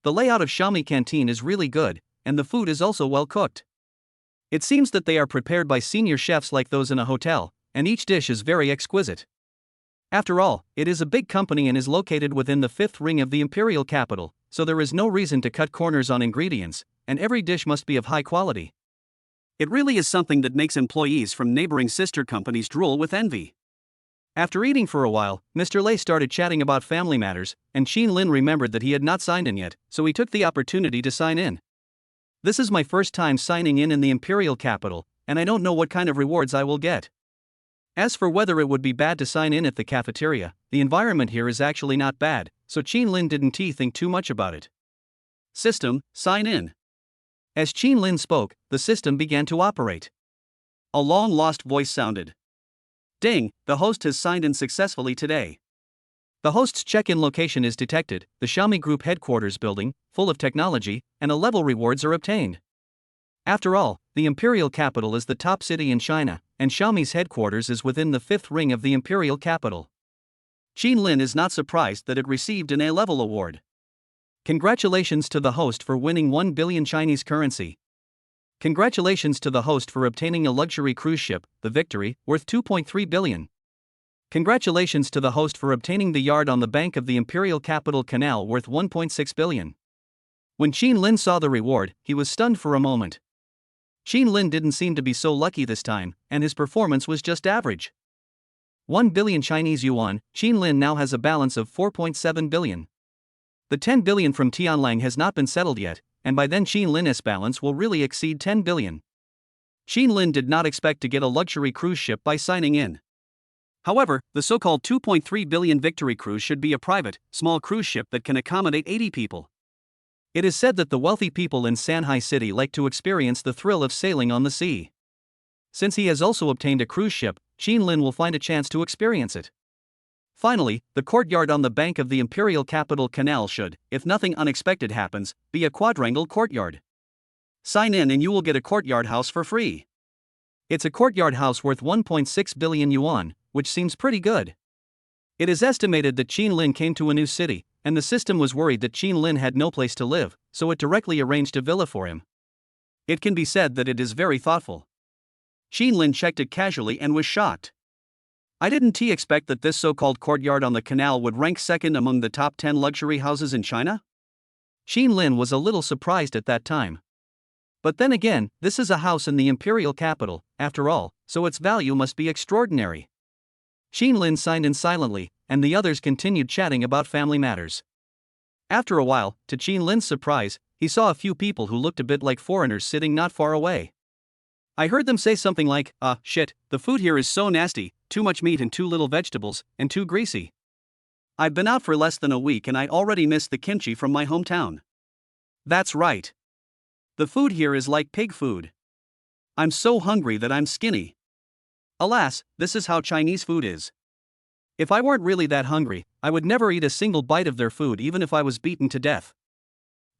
The layout of Xiaomi Canteen is really good, and the food is also well cooked. It seems that they are prepared by senior chefs like those in a hotel, and each dish is very exquisite. After all, it is a big company and is located within the fifth ring of the imperial capital, so there is no reason to cut corners on ingredients, and every dish must be of high quality. It really is something that makes employees from neighboring sister companies drool with envy. After eating for a while, Mr. Lei started chatting about family matters, and Qin Lin remembered that he had not signed in yet, so he took the opportunity to sign in. This is my first time signing in the imperial capital, and I don't know what kind of rewards I will get. As for whether it would be bad to sign in at the cafeteria, the environment here is actually not bad, so Qin Lin didn't think too much about it. System, sign in. As Qin Lin spoke, the system began to operate. A long-lost voice sounded. Ding, the host has signed in successfully today. The host's check-in location is detected, the Xiaomi Group headquarters building, full of technology, and a level rewards are obtained. After all, the imperial capital is the top city in China, and Xiaomi's headquarters is within the fifth ring of the imperial capital. Qin Lin is not surprised that it received an A-level award. Congratulations to the host for winning 1 billion Chinese currency. Congratulations to the host for obtaining a luxury cruise ship, the Victory, worth 2.3 billion. Congratulations to the host for obtaining the yard on the bank of the imperial capital canal worth 1.6 billion. When Qin Lin saw the reward, he was stunned for a moment. Qin Lin didn't seem to be so lucky this time, and his performance was just average. 1 billion Chinese yuan, Qin Lin now has a balance of 4.7 billion. The 10 billion from Tianlang has not been settled yet, and by then Qin Lin's balance will really exceed 10 billion. Qin Lin did not expect to get a luxury cruise ship by signing in. However, the so-called 2.3 billion Victory cruise should be a private, small cruise ship that can accommodate 80 people. It is said that the wealthy people in Shanghai City like to experience the thrill of sailing on the sea. Since he has also obtained a cruise ship, Qin Lin will find a chance to experience it. Finally, the courtyard on the bank of the imperial capital canal should, if nothing unexpected happens, be a quadrangle courtyard. Sign in and you will get a courtyard house for free. It's a courtyard house worth 1.6 billion yuan, which seems pretty good. It is estimated that Qin Lin came to a new city, and the system was worried that Qin Lin had no place to live, so it directly arranged a villa for him. It can be said that it is very thoughtful. Qin Lin checked it casually and was shocked. I didn't expect that this so-called courtyard on the canal would rank second among the top 10 luxury houses in China? Qin Lin was a little surprised at that time. But then again, this is a house in the imperial capital, after all, so its value must be extraordinary. Qin Lin signed in silently, and the others continued chatting about family matters. After a while, to Qin Lin's surprise, he saw a few people who looked a bit like foreigners sitting not far away. I heard them say something like, shit, the food here is so nasty, too much meat and too little vegetables, and too greasy. I've been out for less than a week and I already miss the kimchi from my hometown. That's right. The food here is like pig food. I'm so hungry that I'm skinny. Alas, this is how Chinese food is. If I weren't really that hungry, I would never eat a single bite of their food even if I was beaten to death.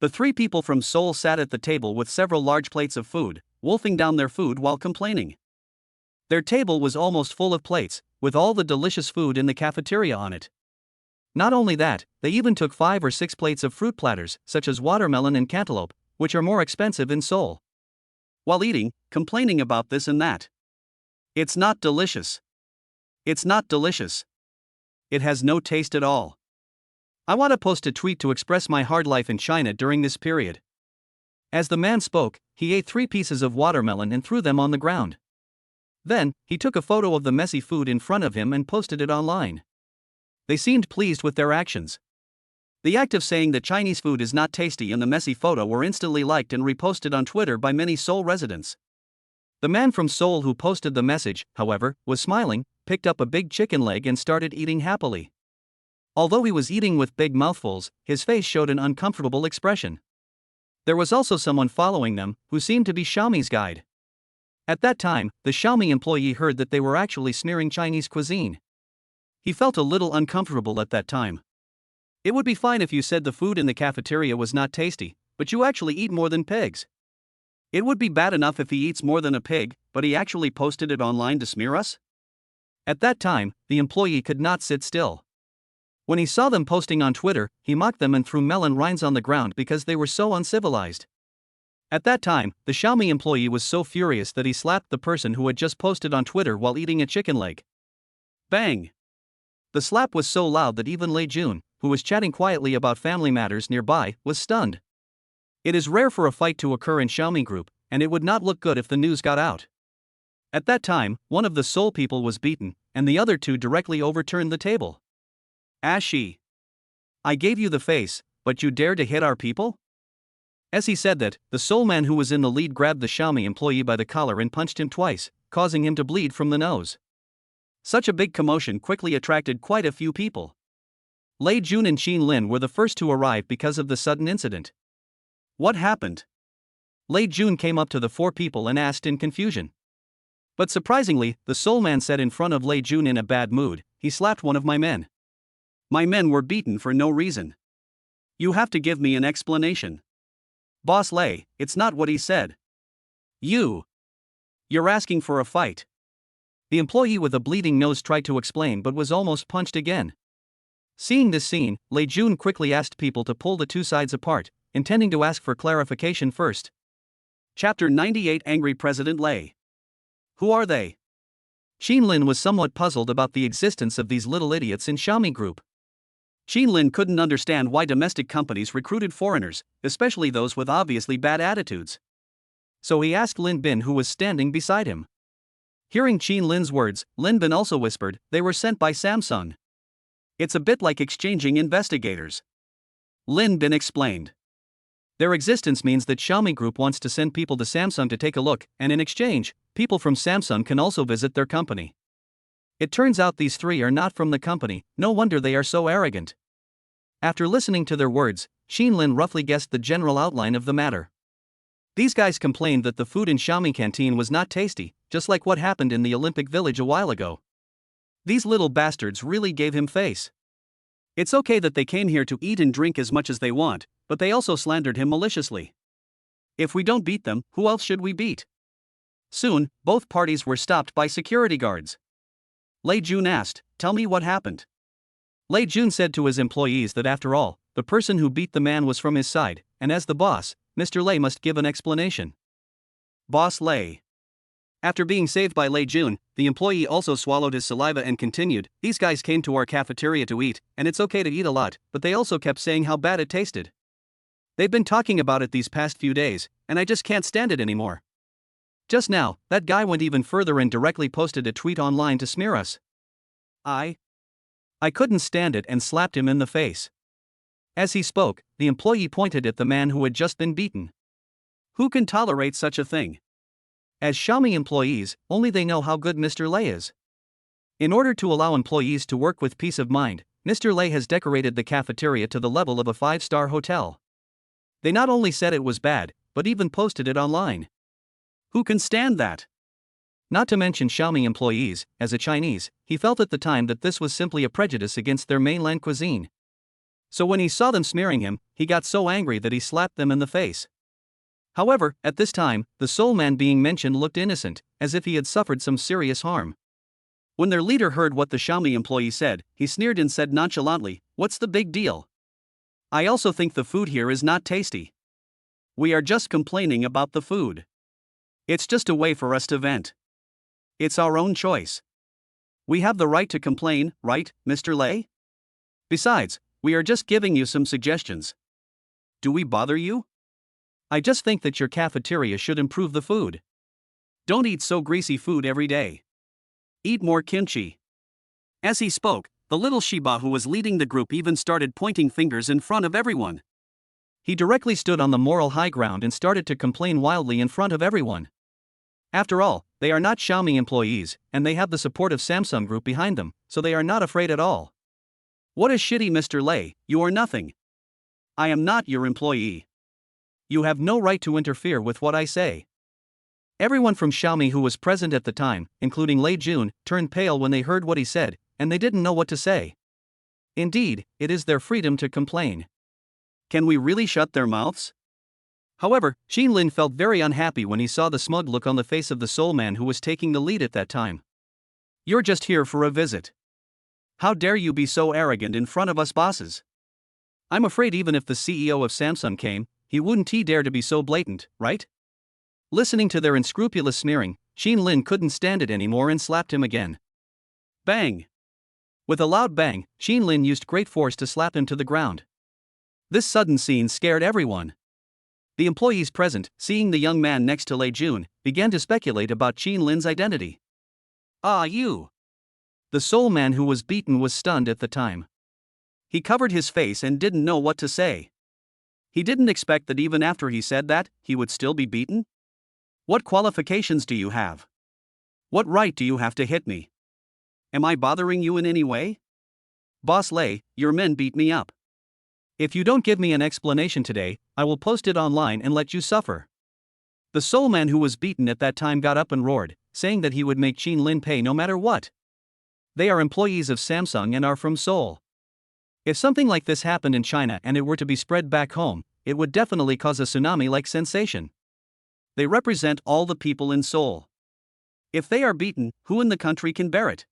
The three people from Seoul sat at the table with several large plates of food, wolfing down their food while complaining. Their table was almost full of plates, with all the delicious food in the cafeteria on it. Not only that, they even took 5 or 6 plates of fruit platters, such as watermelon and cantaloupe, which are more expensive in Seoul. While eating, complaining about this and that. It's not delicious. It's not delicious. It has no taste at all. I want to post a tweet to express my hard life in China during this period. As the man spoke, he ate 3 pieces of watermelon and threw them on the ground. Then, he took a photo of the messy food in front of him and posted it online. They seemed pleased with their actions. The act of saying that Chinese food is not tasty and the messy photo were instantly liked and reposted on Twitter by many Seoul residents. The man from Seoul who posted the message, however, was smiling, picked up a big chicken leg and started eating happily. Although he was eating with big mouthfuls, his face showed an uncomfortable expression. There was also someone following them, who seemed to be Xiaomi's guide. At that time, the Xiaomi employee heard that they were actually sneering Chinese cuisine. He felt a little uncomfortable at that time. It would be fine if you said the food in the cafeteria was not tasty, but you actually eat more than pigs. It would be bad enough if he eats more than a pig, but he actually posted it online to smear us? At that time, the employee could not sit still. When he saw them posting on Twitter, he mocked them and threw melon rinds on the ground because they were so uncivilized. At that time, the Xiaomi employee was so furious that he slapped the person who had just posted on Twitter while eating a chicken leg. Bang! The slap was so loud that even Lei Jun, who was chatting quietly about family matters nearby, was stunned. It is rare for a fight to occur in Xiaomi Group, and it would not look good if the news got out. At that time, one of the Seoul people was beaten, and the other two directly overturned the table. Ashi. I gave you the face, but you dare to hit our people? As he said that, the Seoul man who was in the lead grabbed the Xiaomi employee by the collar and punched him twice, causing him to bleed from the nose. Such a big commotion quickly attracted quite a few people. Lei Jun and Xin Lin were the first to arrive because of the sudden incident. What happened? Lei Jun came up to the four people and asked in confusion. But surprisingly, the Seoul man said in front of Lei Jun in a bad mood, he slapped one of my men. My men were beaten for no reason. You have to give me an explanation. Boss Lei, it's not what he said. You're asking for a fight. The employee with a bleeding nose tried to explain but was almost punched again. Seeing this scene, Lei Jun quickly asked people to pull the two sides apart, intending to ask for clarification first. Chapter 98 Angry President Lei. Who are they? Xin Lin was somewhat puzzled about the existence of these little idiots in Xiaomi Group. Xin Lin couldn't understand why domestic companies recruited foreigners, especially those with obviously bad attitudes. So he asked Lin Bin, who was standing beside him. Hearing Xin Lin's words, Lin Bin also whispered, they were sent by Samsung. It's a bit like exchanging investigators. Lin Bin explained. Their existence means that Xiaomi Group wants to send people to Samsung to take a look, and in exchange, people from Samsung can also visit their company. It turns out these three are not from the company, no wonder they are so arrogant. After listening to their words, Xin Lin roughly guessed the general outline of the matter. These guys complained that the food in Xiaomi canteen was not tasty, just like what happened in the Olympic Village a while ago. These little bastards really gave him face. It's okay that they came here to eat and drink as much as they want, but they also slandered him maliciously. If we don't beat them, who else should we beat? Soon, both parties were stopped by security guards. Lei Jun asked, tell me what happened. Lei Jun said to his employees that after all, the person who beat the man was from his side, and as the boss, Mr. Lei must give an explanation. Boss Lei. After being saved by Lei Jun, the employee also swallowed his saliva and continued, these guys came to our cafeteria to eat, and it's okay to eat a lot, but they also kept saying how bad it tasted. They've been talking about it these past few days, and I just can't stand it anymore. Just now, that guy went even further and directly posted a tweet online to smear us. I couldn't stand it and slapped him in the face. As he spoke, the employee pointed at the man who had just been beaten. Who can tolerate such a thing? As Xiaomi employees, only they know how good Mr. Lei is. In order to allow employees to work with peace of mind, Mr. Lei has decorated the cafeteria to the level of a 5-star hotel. They not only said it was bad, but even posted it online. Who can stand that? Not to mention Xiaomi employees, as a Chinese, he felt at the time that this was simply a prejudice against their mainland cuisine. So when he saw them smearing him, he got so angry that he slapped them in the face. However, at this time, the Seoul man being mentioned looked innocent, as if he had suffered some serious harm. When their leader heard what the Xiaomi employee said, he sneered and said nonchalantly, what's the big deal? I also think the food here is not tasty. We are just complaining about the food. It's just a way for us to vent. It's our own choice. We have the right to complain, right, Mr. Lei? Besides, we are just giving you some suggestions. Do we bother you? I just think that your cafeteria should improve the food. Don't eat so greasy food every day. Eat more kimchi. As he spoke, the little Shiba who was leading the group even started pointing fingers in front of everyone. He directly stood on the moral high ground and started to complain wildly in front of everyone. After all, they are not Xiaomi employees, and they have the support of Samsung Group behind them, so they are not afraid at all. What a shitty Mr. Lei, you are nothing. I am not your employee. You have no right to interfere with what I say. Everyone from Xiaomi who was present at the time, including Lei Jun, turned pale when they heard what he said, and they didn't know what to say. Indeed, it is their freedom to complain. Can we really shut their mouths? However, Xin Lin felt very unhappy when he saw the smug look on the face of the Seoul man who was taking the lead at that time. You're just here for a visit. How dare you be so arrogant in front of us bosses? I'm afraid even if the CEO of Samsung came, he wouldn't dare to be so blatant, right? Listening to their unscrupulous sneering, Xin Lin couldn't stand it anymore and slapped him again. Bang! With a loud bang, Qin Lin used great force to slap him to the ground. This sudden scene scared everyone. The employees present, seeing the young man next to Lei Jun, began to speculate about Qin Lin's identity. "Ah, you!" The sole man who was beaten was stunned at the time. He covered his face and didn't know what to say. He didn't expect that even after he said that, he would still be beaten. "What qualifications do you have? What right do you have to hit me? Am I bothering you in any way? Boss Lei, your men beat me up. If you don't give me an explanation today, I will post it online and let you suffer." The sole man who was beaten at that time got up and roared, saying that he would make Qin Lin pay no matter what. They are employees of Samsung and are from Seoul. If something like this happened in China and it were to be spread back home, it would definitely cause a tsunami-like sensation. They represent all the people in Seoul. If they are beaten, who in the country can bear it?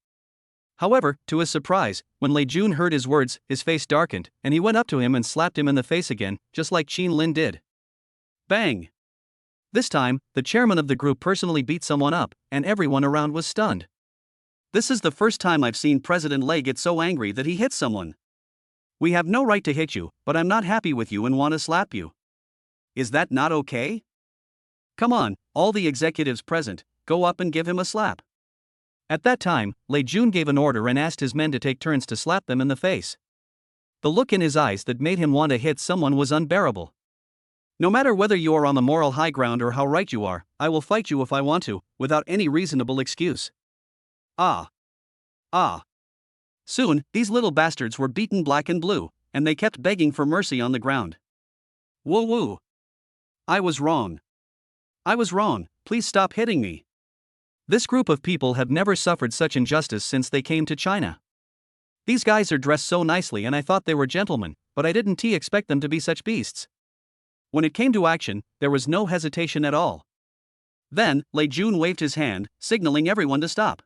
However, to his surprise, when Lei Jun heard his words, his face darkened, and he went up to him and slapped him in the face again, just like Qin Lin did. Bang! This time, the chairman of the group personally beat someone up, and everyone around was stunned. "This is the first time I've seen President Lei get so angry that he hit someone. We have no right to hit you, but I'm not happy with you and want to slap you. Is that not okay? Come on, all the executives present, go up and give him a slap." At that time, Lei Jun gave an order and asked his men to take turns to slap them in the face. The look in his eyes that made him want to hit someone was unbearable. "No matter whether you are on the moral high ground or how right you are, I will fight you if I want to, without any reasonable excuse." Ah. Soon, these little bastards were beaten black and blue, and they kept begging for mercy on the ground. "Woo woo. I was wrong. Please stop hitting me." This group of people have never suffered such injustice since they came to China. "These guys are dressed so nicely and I thought they were gentlemen, but I didn't expect them to be such beasts." When it came to action, there was no hesitation at all. Then, Lei Jun waved his hand, signaling everyone to stop.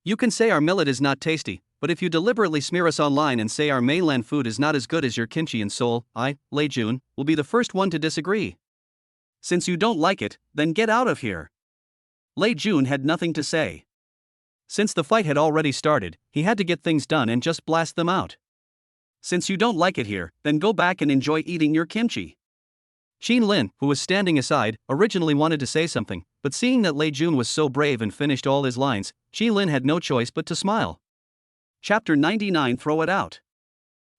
"You can say our millet is not tasty, but if you deliberately smear us online and say our mainland food is not as good as your kimchi in Seoul, I, Lei Jun, will be the first one to disagree. Since you don't like it, then get out of here." Lei Jun had nothing to say. Since the fight had already started, he had to get things done and just blast them out. "Since you don't like it here, then go back and enjoy eating your kimchi." Qin Lin, who was standing aside, originally wanted to say something, but seeing that Lei Jun was so brave and finished all his lines, Qin Lin had no choice but to smile. Chapter 99 Throw It Out.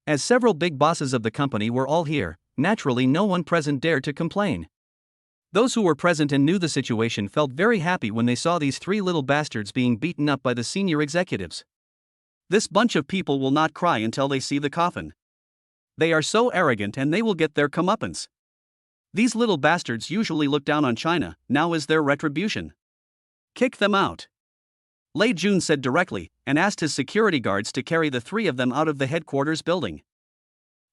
As several big bosses of the company were all here, naturally no one present dared to complain. Those who were present and knew the situation felt very happy when they saw these three little bastards being beaten up by the senior executives. This bunch of people will not cry until they see the coffin. They are so arrogant and they will get their comeuppance. These little bastards usually look down on China, now is their retribution. Kick them out. Lei Jun said directly, and asked his security guards to carry the three of them out of the headquarters building.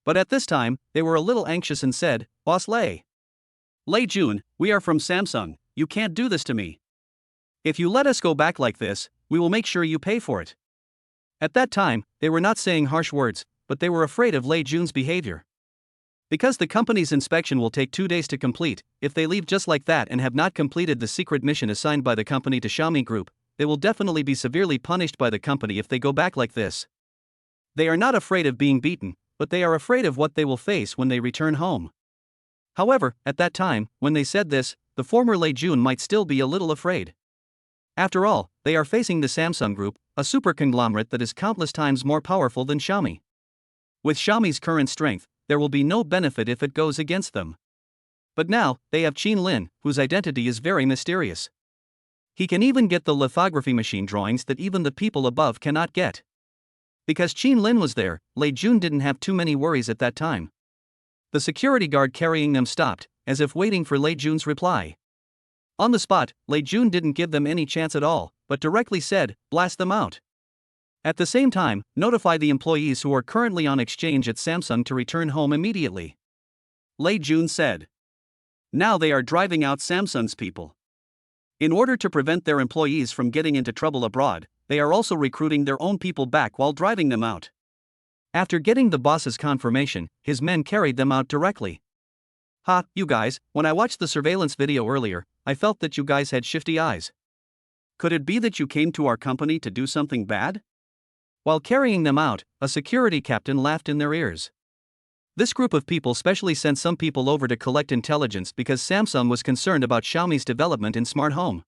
But at this time, they were a little anxious and said, "Boss Lei. Lei Jun, we are from Samsung, you can't do this to me. If you let us go back like this, we will make sure you pay for it." At that time, they were not saying harsh words, but they were afraid of Lei Jun's behavior. Because the company's inspection will take 2 days to complete, if they leave just like that and have not completed the secret mission assigned by the company to Xiaomi Group, they will definitely be severely punished by the company if they go back like this. They are not afraid of being beaten, but they are afraid of what they will face when they return home. However, at that time, when they said this, the former Lei Jun might still be a little afraid. After all, they are facing the Samsung Group, a super conglomerate that is countless times more powerful than Xiaomi. With Xiaomi's current strength, there will be no benefit if it goes against them. But now, they have Qin Lin, whose identity is very mysterious. He can even get the lithography machine drawings that even the people above cannot get. Because Qin Lin was there, Lei Jun didn't have too many worries at that time. The security guard carrying them stopped, as if waiting for Lei Jun's reply. On the spot, Lei Jun didn't give them any chance at all, but directly said, "Blast them out." At the same time, notify the employees who are currently on exchange at Samsung to return home immediately. Lei Jun said. Now they are driving out Samsung's people. In order to prevent their employees from getting into trouble abroad, they are also recruiting their own people back while driving them out. After getting the boss's confirmation, his men carried them out directly. "Ha, you guys, when I watched the surveillance video earlier, I felt that you guys had shifty eyes. Could it be that you came to our company to do something bad? While carrying them out, a security captain laughed in their ears. This group of people specially sent some people over to collect intelligence because Samsung was concerned about Xiaomi's development in smart home.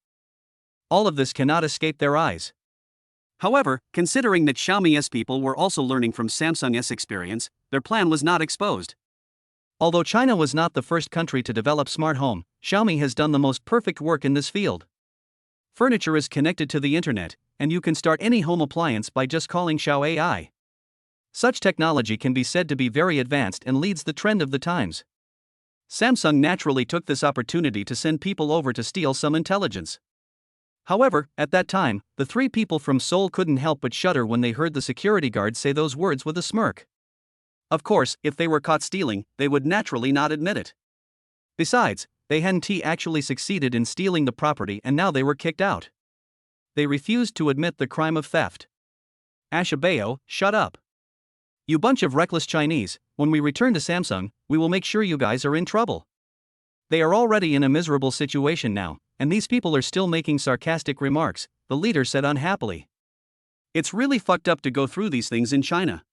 All of this cannot escape their eyes. However, considering that Xiaomi's people were also learning from Samsung's experience, their plan was not exposed. Although China was not the first country to develop smart home, Xiaomi has done the most perfect work in this field. Furniture is connected to the internet, and you can start any home appliance by just calling Xiao AI. Such technology can be said to be very advanced and leads the trend of the times. Samsung naturally took this opportunity to send people over to steal some intelligence. However, at that time, the three people from Seoul couldn't help but shudder when they heard the security guard say those words with a smirk. Of course, if they were caught stealing, they would naturally not admit it. Besides, they hadn't actually succeeded in stealing the property and now they were kicked out. They refused to admit the crime of theft. Ashabeo, shut up. You bunch of reckless Chinese, when we return to Samsung, we will make sure you guys are in trouble. They are already in a miserable situation now, and these people are still making sarcastic remarks, the leader said unhappily. It's really fucked up to go through these things in China.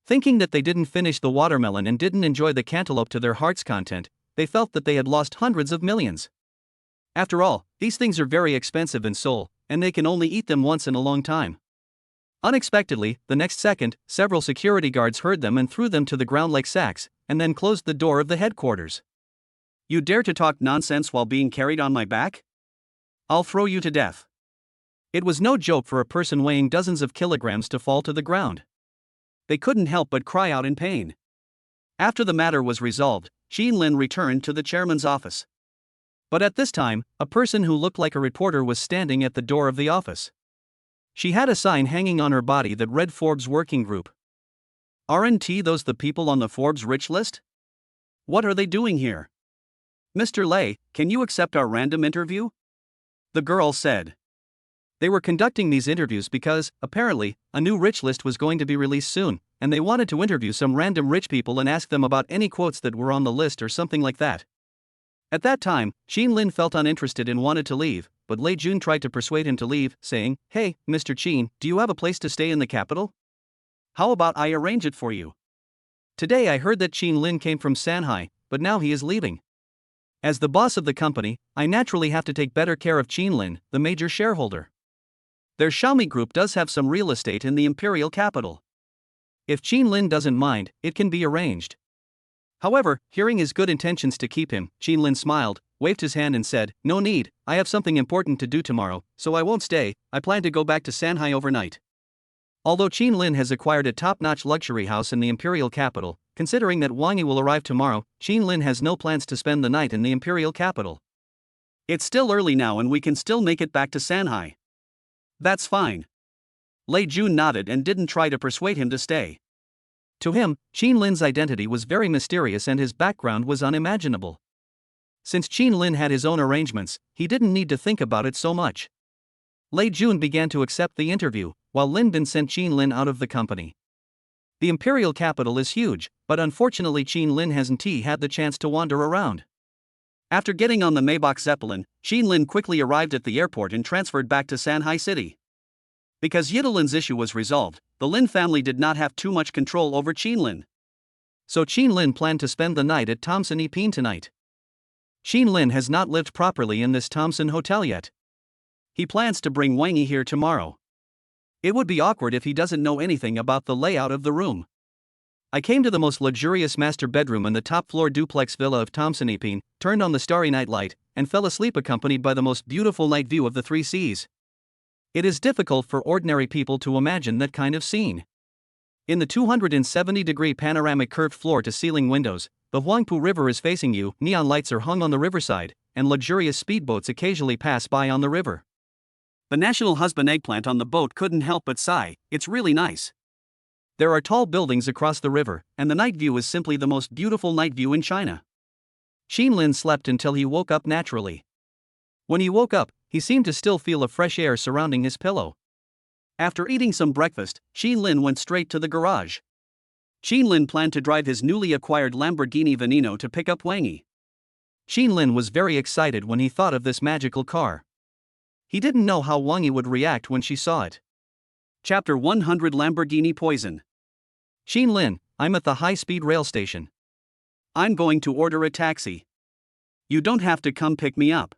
Thinking that they didn't finish the watermelon and didn't enjoy the cantaloupe to their heart's content, they felt that they had lost hundreds of millions. After all, these things are very expensive in Seoul, and they can only eat them once in a long time. Unexpectedly, the next second, several security guards heard them and threw them to the ground like sacks, and then closed the door of the headquarters. You dare to talk nonsense while being carried on my back? I'll throw you to death. It was no joke for a person weighing dozens of kilograms to fall to the ground. They couldn't help but cry out in pain. After the matter was resolved, Lin returned to the chairman's office. But at this time, a person who looked like a reporter was standing at the door of the office. She had a sign hanging on her body that read Forbes Working Group. Aren't those the people on the Forbes rich list? What are they doing here? Mr. Lei, can you accept our random interview? The girl said. They were conducting these interviews because, apparently, a new rich list was going to be released soon, and they wanted to interview some random rich people and ask them about any quotes that were on the list or something like that. At that time, Lin felt uninterested and wanted to leave, but Lei Jun tried to persuade him to leave, saying, "Hey, Mr. Qin, do you have a place to stay in the capital? How about I arrange it for you?" Today I heard that Lin came from Shanghai, but now he is leaving. As the boss of the company, I naturally have to take better care of Lin, the major shareholder. Their Xiaomi group does have some real estate in the imperial capital. If Lin doesn't mind, it can be arranged. However, hearing his good intentions to keep him, Lin smiled, waved his hand and said, "No need, I have something important to do tomorrow, so I won't stay. I plan to go back to Shanghai overnight." Although Lin has acquired a top-notch luxury house in the imperial capital, considering that Wang Yi will arrive tomorrow, Lin has no plans to spend the night in the imperial capital. It's still early now and we can still make it back to Shanghai. That's fine. Lei Jun nodded and didn't try to persuade him to stay. To him, Lin's identity was very mysterious and his background was unimaginable. Since Lin had his own arrangements, he didn't need to think about it so much. Lei Jun began to accept the interview, while Lin Bin sent Lin out of the company. The imperial capital is huge, but unfortunately Lin hasn't had the chance to wander around. After getting on the Maybach Zeppelin, Lin quickly arrived at the airport and transferred back to Shanghai City. Because Yitalin's issue was resolved, the Lin family did not have too much control over Lin. So Lin planned to spend the night at Thomson Epine tonight. Lin has not lived properly in this Thomson hotel yet. He plans to bring Wang Yi here tomorrow. It would be awkward if he doesn't know anything about the layout of the room. I came to the most luxurious master bedroom in the top-floor duplex villa of Thomson Epine, turned on the starry night light, and fell asleep accompanied by the most beautiful night view of the three seas. It is difficult for ordinary people to imagine that kind of scene. In the 270-degree panoramic curved floor-to-ceiling windows, the Huangpu River is facing you, neon lights are hung on the riverside, and luxurious speedboats occasionally pass by on the river. The national husband eggplant on the boat couldn't help but sigh, "It's really nice." There are tall buildings across the river, and the night view is simply the most beautiful night view in China. Lin slept until he woke up naturally. When he woke up, he seemed to still feel a fresh air surrounding his pillow. After eating some breakfast, Lin went straight to the garage. Lin planned to drive his newly acquired Lamborghini Veneno to pick up Wang Yi. Lin was very excited when he thought of this magical car. He didn't know how Wang Yi would react when she saw it. Chapter 100 Lamborghini Poison. Qin Lin, I'm at the high-speed rail station. I'm going to order a taxi. You don't have to come pick me up.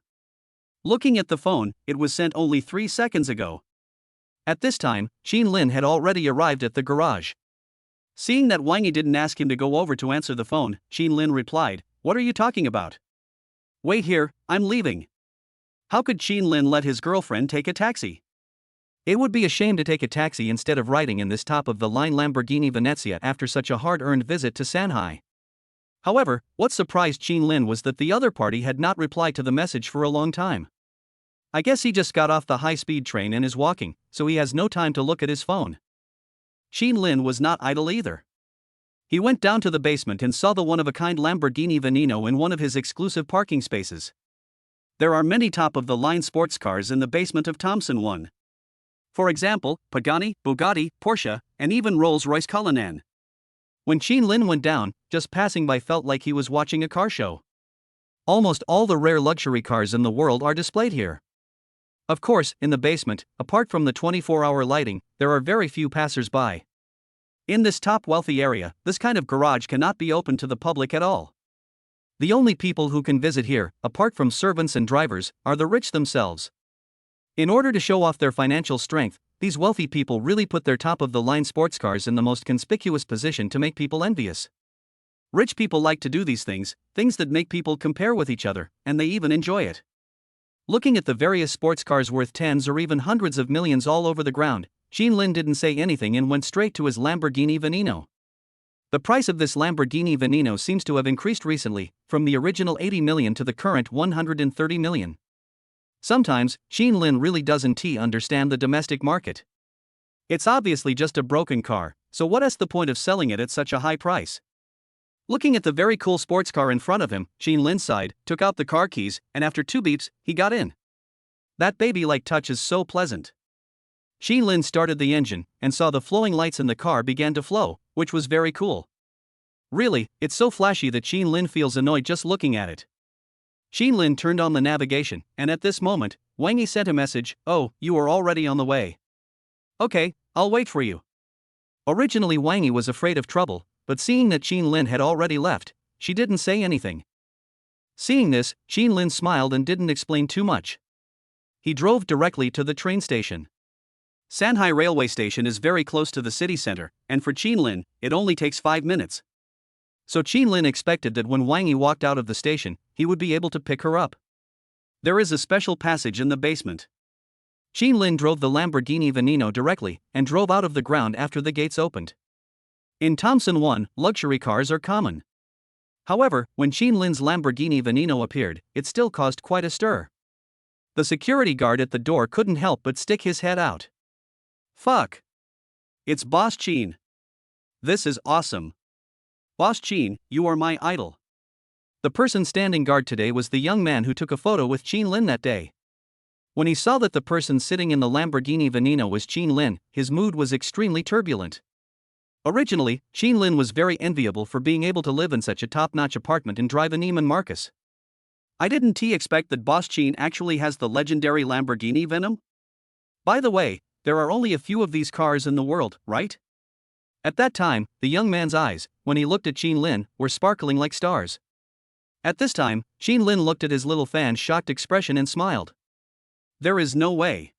Looking at the phone, it was sent only 3 seconds ago. At this time, Qin Lin had already arrived at the garage. Seeing that Wang Yi didn't ask him to go over to answer the phone, Qin Lin replied, "What are you talking about? Wait here, I'm leaving." How could Qin Lin let his girlfriend take a taxi? It would be a shame to take a taxi instead of riding in this top-of-the-line Lamborghini Venezia after such a hard-earned visit to Shanghai. However, what surprised Qin Lin was that the other party had not replied to the message for a long time. I guess he just got off the high-speed train and is walking, so he has no time to look at his phone. Qin Lin was not idle either. He went down to the basement and saw the one-of-a-kind Lamborghini Veneno in one of his exclusive parking spaces. There are many top-of-the-line sports cars in the basement of Thompson 1. For example, Pagani, Bugatti, Porsche, and even Rolls-Royce Cullinan. When Qin Lin went down, just passing by felt like he was watching a car show. Almost all the rare luxury cars in the world are displayed here. Of course, in the basement, apart from the 24-hour lighting, there are very few passers-by. In this top wealthy area, this kind of garage cannot be open to the public at all. The only people who can visit here, apart from servants and drivers, are the rich themselves. In order to show off their financial strength, these wealthy people really put their top-of-the-line sports cars in the most conspicuous position to make people envious. Rich people like to do these things that make people compare with each other, and they even enjoy it. Looking at the various sports cars worth tens or even hundreds of millions all over the ground, Qin Lin didn't say anything and went straight to his Lamborghini Veneno. The price of this Lamborghini Veneno seems to have increased recently, from the original 80 million to the current 130 million. Sometimes, Qin Lin really doesn't understand the domestic market. It's obviously just a broken car, so what is the point of selling it at such a high price? Looking at the very cool sports car in front of him, Qin Lin sighed, took out the car keys, and after 2 beeps, he got in. That baby-like touch is so pleasant. Qin Lin started the engine, and saw the flowing lights in the car began to flow, which was very cool. Really, it's so flashy that Qin Lin feels annoyed just looking at it. Qin Lin turned on the navigation, and at this moment, Wang Yi sent a message, "Oh, you are already on the way. Okay, I'll wait for you." Originally Wang Yi was afraid of trouble, but seeing that Qin Lin had already left, she didn't say anything. Seeing this, Qin Lin smiled and didn't explain too much. He drove directly to the train station. Shanghai Railway Station is very close to the city center, and for Qin Lin, it only takes 5 minutes. So Qin Lin expected that when Wang Yi walked out of the station, he would be able to pick her up. There is a special passage in the basement. Qin Lin drove the Lamborghini Veneno directly, and drove out of the ground after the gates opened. In Thompson 1, luxury cars are common. However, when Qin Lin's Lamborghini Veneno appeared, it still caused quite a stir. The security guard at the door couldn't help but stick his head out. Fuck. It's Boss Qin. This is awesome. Boss Qin, you are my idol. The person standing guard today was the young man who took a photo with Qin Lin that day. When he saw that the person sitting in the Lamborghini Veneno was Qin Lin, his mood was extremely turbulent. Originally, Qin Lin was very enviable for being able to live in such a top-notch apartment and drive a Neiman Marcus. I didn't expect that Boss Qin actually has the legendary Lamborghini Venom. By the way, there are only a few of these cars in the world, right? At that time, the young man's eyes, when he looked at Qin Lin, were sparkling like stars. At this time, Qin Lin looked at his little fan's shocked expression and smiled. There is no way.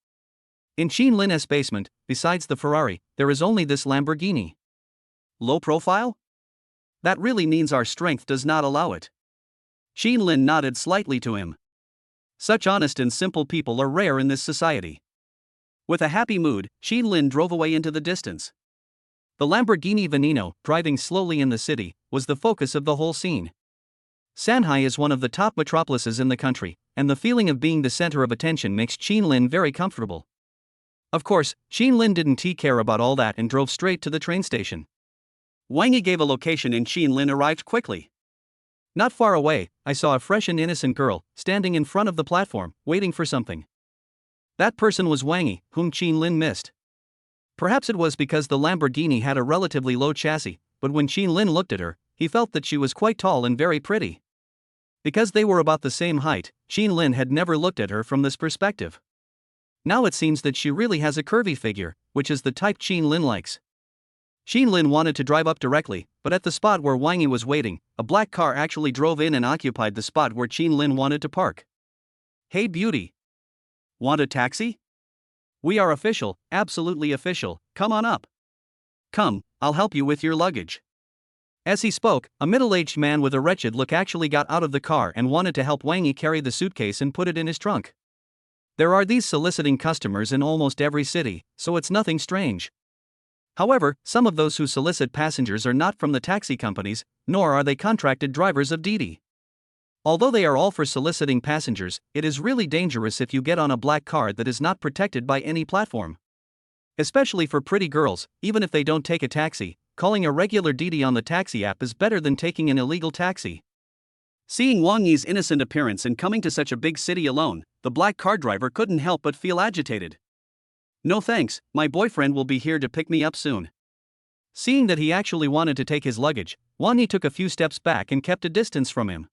In Qin Lin's basement, besides the Ferrari, there is only this Lamborghini. Low profile? That really means our strength does not allow it. Qin Lin nodded slightly to him. Such honest and simple people are rare in this society. With a happy mood, Qin Lin drove away into the distance. The Lamborghini Veneno, driving slowly in the city, was the focus of the whole scene. Shanghai is one of the top metropolises in the country, and the feeling of being the center of attention makes Qin Lin very comfortable. Of course, Qin Lin didn't care about all that and drove straight to the train station. Wang Yi gave a location and Qin Lin arrived quickly. Not far away, I saw a fresh and innocent girl, standing in front of the platform, waiting for something. That person was Wang Yi, whom Qin Lin missed. Perhaps it was because the Lamborghini had a relatively low chassis, but when Qin Lin looked at her, he felt that she was quite tall and very pretty. Because they were about the same height, Qin Lin had never looked at her from this perspective. Now it seems that she really has a curvy figure, which is the type Qin Lin likes. Qin Lin wanted to drive up directly, but at the spot where Wang Yi was waiting, a black car actually drove in and occupied the spot where Qin Lin wanted to park. "Hey beauty. Want a taxi? We are official, absolutely official, come on up. Come, I'll help you with your luggage." As he spoke, a middle-aged man with a wretched look actually got out of the car and wanted to help Wang Yi carry the suitcase and put it in his trunk. There are these soliciting customers in almost every city, so it's nothing strange. However, some of those who solicit passengers are not from the taxi companies, nor are they contracted drivers of Didi. Although they are all for soliciting passengers, it is really dangerous if you get on a black car that is not protected by any platform. Especially for pretty girls, even if they don't take a taxi, calling a regular Didi on the taxi app is better than taking an illegal taxi. Seeing Wang Yi's innocent appearance and coming to such a big city alone, the black car driver couldn't help but feel agitated. "No thanks, my boyfriend will be here to pick me up soon." Seeing that he actually wanted to take his luggage, Wang Yi took a few steps back and kept a distance from him.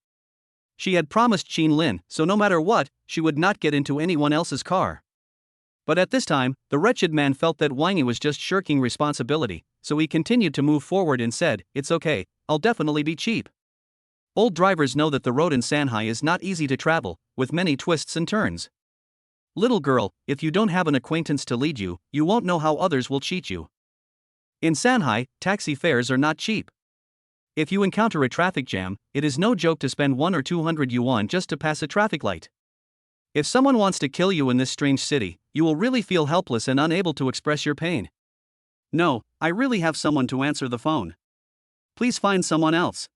She had promised Qin Lin, so no matter what, she would not get into anyone else's car. But at this time, the wretched man felt that Wang Yi was just shirking responsibility, so he continued to move forward and said, "It's okay, I'll definitely be cheap." Old drivers know that the road in Shanghai is not easy to travel, with many twists and turns. Little girl, if you don't have an acquaintance to lead you, you won't know how others will cheat you. In Shanghai, taxi fares are not cheap. If you encounter a traffic jam, it is no joke to spend 1 or 200 yuan just to pass a traffic light. If someone wants to kill you in this strange city, you will really feel helpless and unable to express your pain. "No, I really have someone to answer the phone. Please find someone else."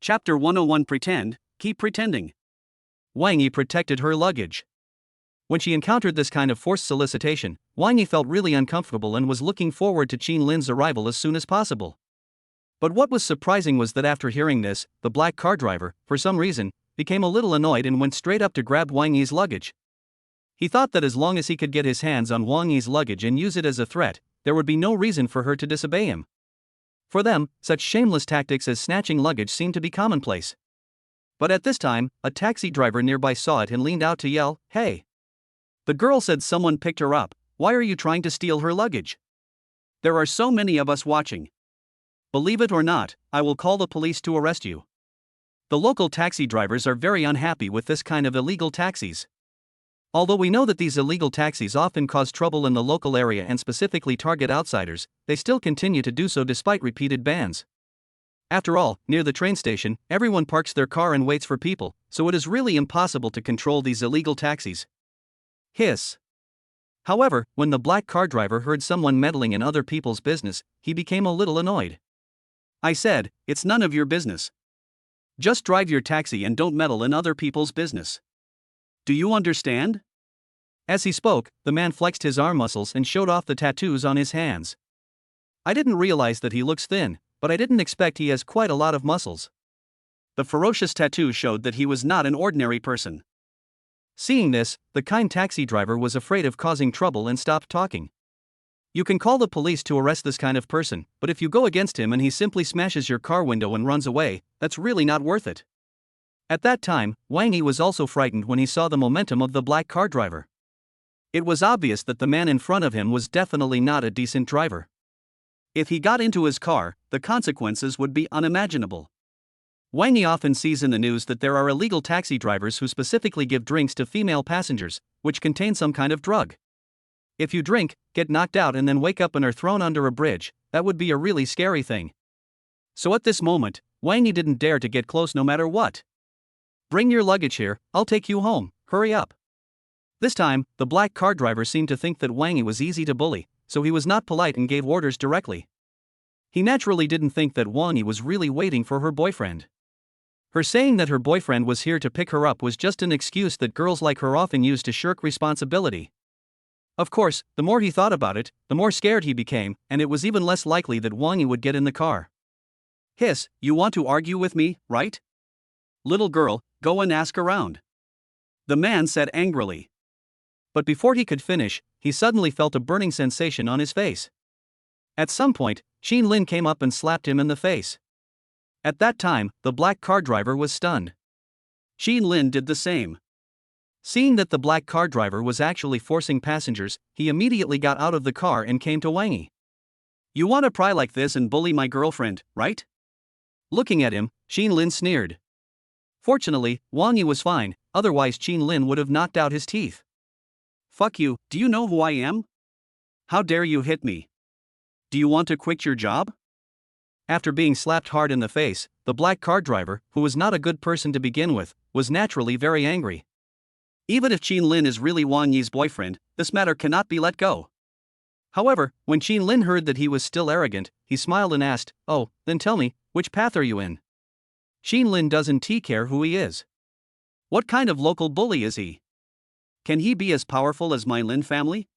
Chapter 101 Pretend, Keep Pretending. Wang Yi protected her luggage. When she encountered this kind of forced solicitation, Wang Yi felt really uncomfortable and was looking forward to Qin Lin's arrival as soon as possible. But what was surprising was that after hearing this, the black car driver, for some reason, became a little annoyed and went straight up to grab Wang Yi's luggage. He thought that as long as he could get his hands on Wang Yi's luggage and use it as a threat, there would be no reason for her to disobey him. For them, such shameless tactics as snatching luggage seemed to be commonplace. But at this time, a taxi driver nearby saw it and leaned out to yell, "Hey!" The girl said someone picked her up. "Why are you trying to steal her luggage? There are so many of us watching. Believe it or not, I will call the police to arrest you." The local taxi drivers are very unhappy with this kind of illegal taxis. Although we know that these illegal taxis often cause trouble in the local area and specifically target outsiders, they still continue to do so despite repeated bans. After all, near the train station, everyone parks their car and waits for people, so it is really impossible to control these illegal taxis. Hiss. However, when the black car driver heard someone meddling in other people's business, he became a little annoyed. "I said, it's none of your business. Just drive your taxi and don't meddle in other people's business. Do you understand?" As he spoke, the man flexed his arm muscles and showed off the tattoos on his hands. "I didn't realize that he looks thin, but I didn't expect he has quite a lot of muscles." The ferocious tattoo showed that he was not an ordinary person. Seeing this, the kind taxi driver was afraid of causing trouble and stopped talking. You can call the police to arrest this kind of person, but if you go against him and he simply smashes your car window and runs away, that's really not worth it. At that time, Wang Yi was also frightened when he saw the momentum of the black car driver. It was obvious that the man in front of him was definitely not a decent driver. If he got into his car, the consequences would be unimaginable. Wang Yi often sees in the news that there are illegal taxi drivers who specifically give drinks to female passengers, which contain some kind of drug. If you drink, get knocked out and then wake up and are thrown under a bridge, that would be a really scary thing. So at this moment, Wang Yi didn't dare to get close no matter what. "Bring your luggage here, I'll take you home, hurry up." This time, the black car driver seemed to think that Wang Yi was easy to bully, so he was not polite and gave orders directly. He naturally didn't think that Wang Yi was really waiting for her boyfriend. Her saying that her boyfriend was here to pick her up was just an excuse that girls like her often use to shirk responsibility. Of course, the more he thought about it, the more scared he became, and it was even less likely that Wang Yi would get in the car. "Hiss, you want to argue with me, right? Little girl, go and ask around," the man said angrily. But before he could finish, he suddenly felt a burning sensation on his face. At some point, Qin Lin came up and slapped him in the face. At that time, the black car driver was stunned. Qin Lin did the same. Seeing that the black car driver was actually forcing passengers, he immediately got out of the car and came to Wang Yi. You want to pry like this and bully my girlfriend, right? Looking at him, Qin Lin sneered. Fortunately, Wang Yi was fine, otherwise Qin Lin would have knocked out his teeth. Fuck you, do you know who I am? How dare you hit me? Do you want to quit your job? After being slapped hard in the face, the black car driver, who was not a good person to begin with, was naturally very angry. Even if Qin Lin is really Wang Yi's boyfriend, this matter cannot be let go. However, when Qin Lin heard that he was still arrogant, he smiled and asked, "Oh, then tell me, which path are you in?" Qin Lin doesn't care who he is. What kind of local bully is he? Can he be as powerful as my Lin family?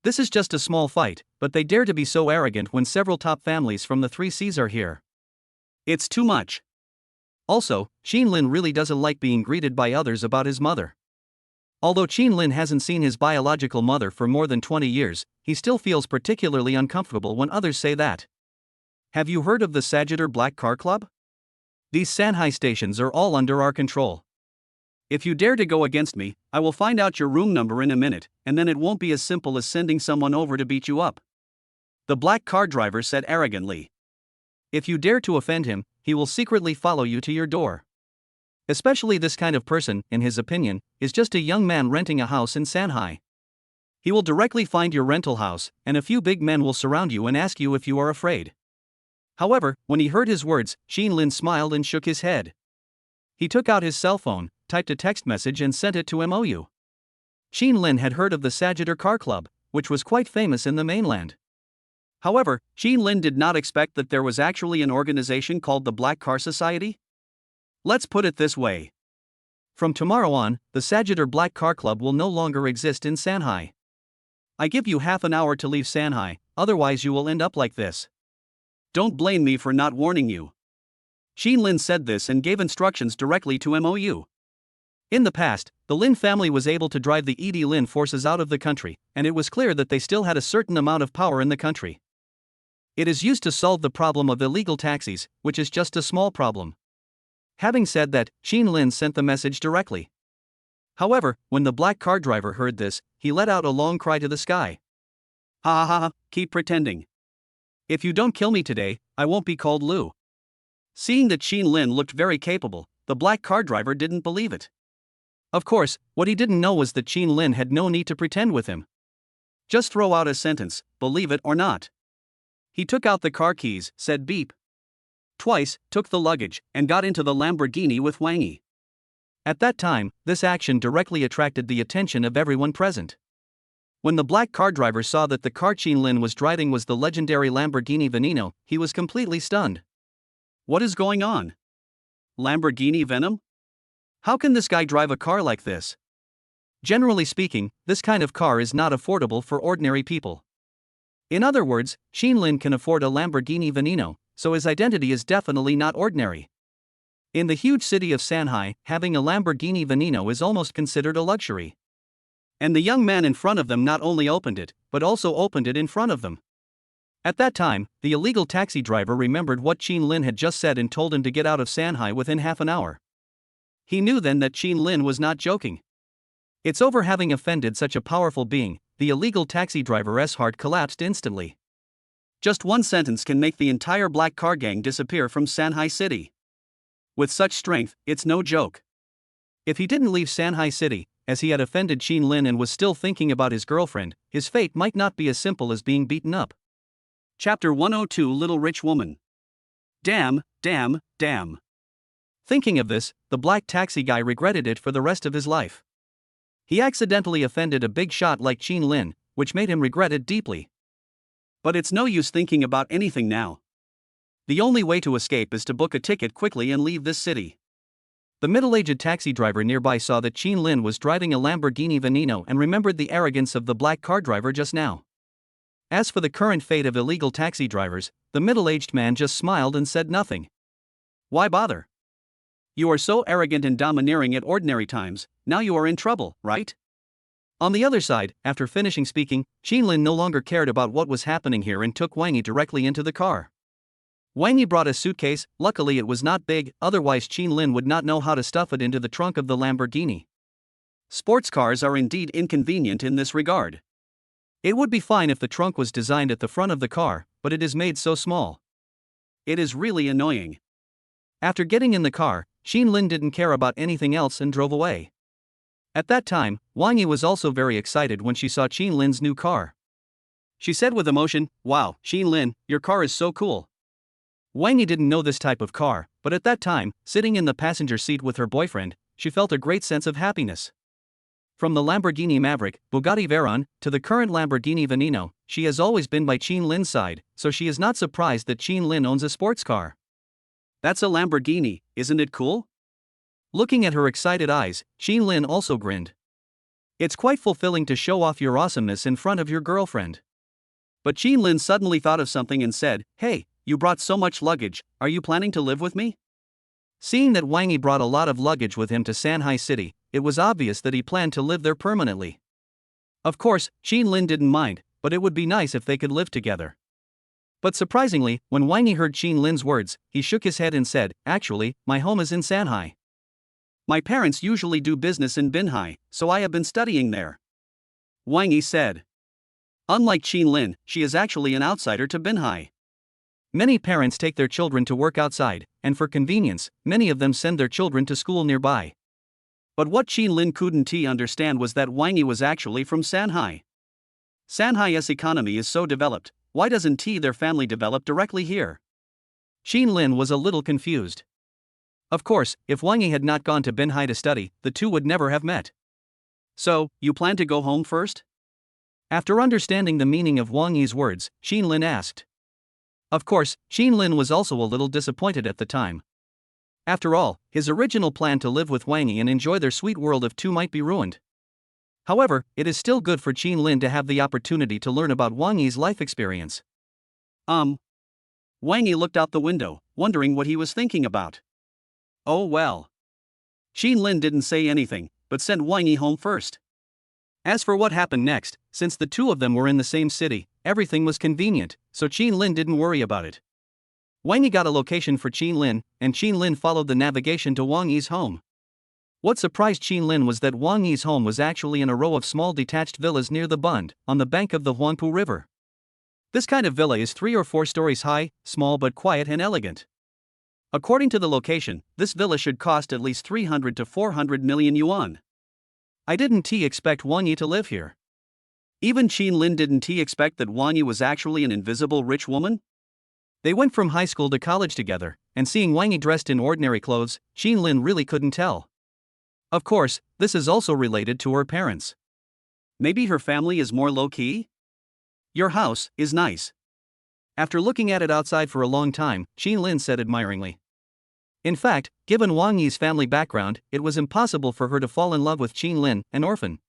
This is just a small fight, but they dare to be so arrogant when several top families from the 3Cs are here. It's too much. Also, Qin Lin really doesn't like being greeted by others about his mother. Although Qin Lin hasn't seen his biological mother for more than 20 years, he still feels particularly uncomfortable when others say that. Have you heard of the Sagitar Black Car Club? These Shanghai stations are all under our control. If you dare to go against me, I will find out your room number in a minute, and then it won't be as simple as sending someone over to beat you up. The black car driver said arrogantly. If you dare to offend him, he will secretly follow you to your door. Especially this kind of person, in his opinion, is just a young man renting a house in Shanghai. He will directly find your rental house, and a few big men will surround you and ask you if you are afraid. However, when he heard his words, Qin Lin smiled and shook his head. He took out his cell phone, typed a text message and sent it to MOU. Qin Lin had heard of the Sagitar Car Club, which was quite famous in the mainland. However, Qin Lin did not expect that there was actually an organization called the Black Car Society. Let's put it this way. From tomorrow on, the Sagitar Black Car Club will no longer exist in Shanghai. I give you half an hour to leave Shanghai, otherwise you will end up like this. Don't blame me for not warning you. Qin Lin said this and gave instructions directly to MOU. In the past, the Lin family was able to drive the Ed Lin forces out of the country, and it was clear that they still had a certain amount of power in the country. It is used to solve the problem of illegal taxis, which is just a small problem. Having said that, Qin Lin sent the message directly. However, when the black car driver heard this, he let out a long cry to the sky. Ha ha ha, keep pretending. If you don't kill me today, I won't be called Lu. Seeing that Qin Lin looked very capable, the black car driver didn't believe it. Of course, what he didn't know was that Qin Lin had no need to pretend with him. Just throw out a sentence, believe it or not. He took out the car keys, said beep twice, took the luggage, and got into the Lamborghini with Wang Yi. At that time, this action directly attracted the attention of everyone present. When the black car driver saw that the car Qin Lin was driving was the legendary Lamborghini Veneno, he was completely stunned. What is going on? Lamborghini Venom? How can this guy drive a car like this? Generally speaking, this kind of car is not affordable for ordinary people. In other words, Qin Lin can afford a Lamborghini Veneno, so his identity is definitely not ordinary. In the huge city of Shanghai, having a Lamborghini Veneno is almost considered a luxury. And the young man in front of them not only opened it, but also opened it in front of them. At that time, the illegal taxi driver remembered what Qin Lin had just said and told him to get out of Shanghai within half an hour. He knew then that Qin Lin was not joking. It's over having offended such a powerful being, the illegal taxi driver's heart collapsed instantly. Just one sentence can make the entire black car gang disappear from Shanghai City. With such strength, it's no joke. If he didn't leave Shanghai City, as he had offended Qin Lin and was still thinking about his girlfriend, his fate might not be as simple as being beaten up. Chapter 102 Little Rich Woman. Damn, damn, damn. Thinking of this, the black taxi guy regretted it for the rest of his life. He accidentally offended a big shot like Qin Lin, which made him regret it deeply. But it's no use thinking about anything now. The only way to escape is to book a ticket quickly and leave this city. The middle-aged taxi driver nearby saw that Qin Lin was driving a Lamborghini Veneno and remembered the arrogance of the black car driver just now. As for the current fate of illegal taxi drivers, the middle-aged man just smiled and said nothing. Why bother? You are so arrogant and domineering at ordinary times, now you are in trouble, right? On the other side, after finishing speaking, Qin Lin no longer cared about what was happening here and took Wang Yi directly into the car. Wang Yi brought a suitcase, luckily it was not big, otherwise Qin Lin would not know how to stuff it into the trunk of the Lamborghini. Sports cars are indeed inconvenient in this regard. It would be fine if the trunk was designed at the front of the car, but it is made so small. It is really annoying. After getting in the car, Lin didn't care about anything else and drove away. At that time, Wang Yi was also very excited when she saw Lin's new car. She said with emotion, "Wow, Lin, your car is so cool." Wang Yi didn't know this type of car, but at that time, sitting in the passenger seat with her boyfriend, she felt a great sense of happiness. From the Lamborghini Maverick, Bugatti Veyron, to the current Lamborghini Veneno, she has always been by Lin's side, so she is not surprised that Lin owns a sports car. That's a Lamborghini, isn't it cool? Looking at her excited eyes, Lin also grinned. It's quite fulfilling to show off your awesomeness in front of your girlfriend. But Lin suddenly thought of something and said, "Hey, you brought so much luggage, are you planning to live with me?" Seeing that Wang Yi brought a lot of luggage with him to Shanghai City, it was obvious that he planned to live there permanently. Of course, Lin didn't mind, but it would be nice if they could live together. But surprisingly, when Wang Yi heard Lin's words, he shook his head and said, "Actually, my home is in Shanghai. My parents usually do business in Binhai, so I have been studying there," Wang Yi said. Unlike Lin, she is actually an outsider to Binhai. Many parents take their children to work outside, and for convenience, many of them send their children to school nearby. But what Lin couldn't understand was that Wang Yi was actually from Shanghai. Shanghai's economy is so developed, why doesn't their family develop directly here? Lin was a little confused. Of course, if Wang Yi had not gone to Binhai to study, the two would never have met. So, you plan to go home first? After understanding the meaning of Wang Yi's words, Lin asked. Of course, Lin was also a little disappointed at the time. After all, his original plan to live with Wang Yi and enjoy their sweet world of two might be ruined. However, it is still good for Lin to have the opportunity to learn about Wang Yi's life experience. Wang Yi looked out the window, wondering what he was thinking about. Oh well. Lin didn't say anything, but sent Wang Yi home first. As for what happened next, since the two of them were in the same city, everything was convenient, so Lin didn't worry about it. Wang Yi got a location for Lin, and Lin followed the navigation to Wang Yi's home. What surprised Lin was that Wang Yi's home was actually in a row of small detached villas near the Bund, on the bank of the Huangpu River. This kind of villa is 3 or 4 stories high, small but quiet and elegant. According to the location, this villa should cost at least 300 to 400 million yuan. I didn't expect Wang Yi to live here. Even Lin didn't expect that Wang Yi was actually an invisible rich woman. They went from high school to college together, and seeing Wang Yi dressed in ordinary clothes, Lin really couldn't tell. Of course, this is also related to her parents. Maybe her family is more low-key? Your house is nice. After looking at it outside for a long time, Lin said admiringly. In fact, given Wang Yi's family background, it was impossible for her to fall in love with Lin, an orphan.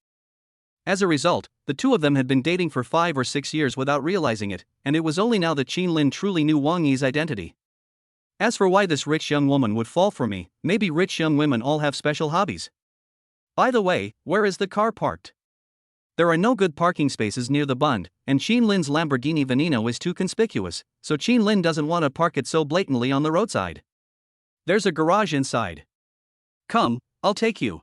As a result, the two of them had been dating for 5 or 6 years without realizing it, and it was only now that Lin truly knew Wang Yi's identity. As for why this rich young woman would fall for me, maybe rich young women all have special hobbies. By the way, where is the car parked? There are no good parking spaces near the Bund, and Lin's Lamborghini Veneno is too conspicuous, so Lin doesn't want to park it so blatantly on the roadside. There's a garage inside. Come, I'll take you.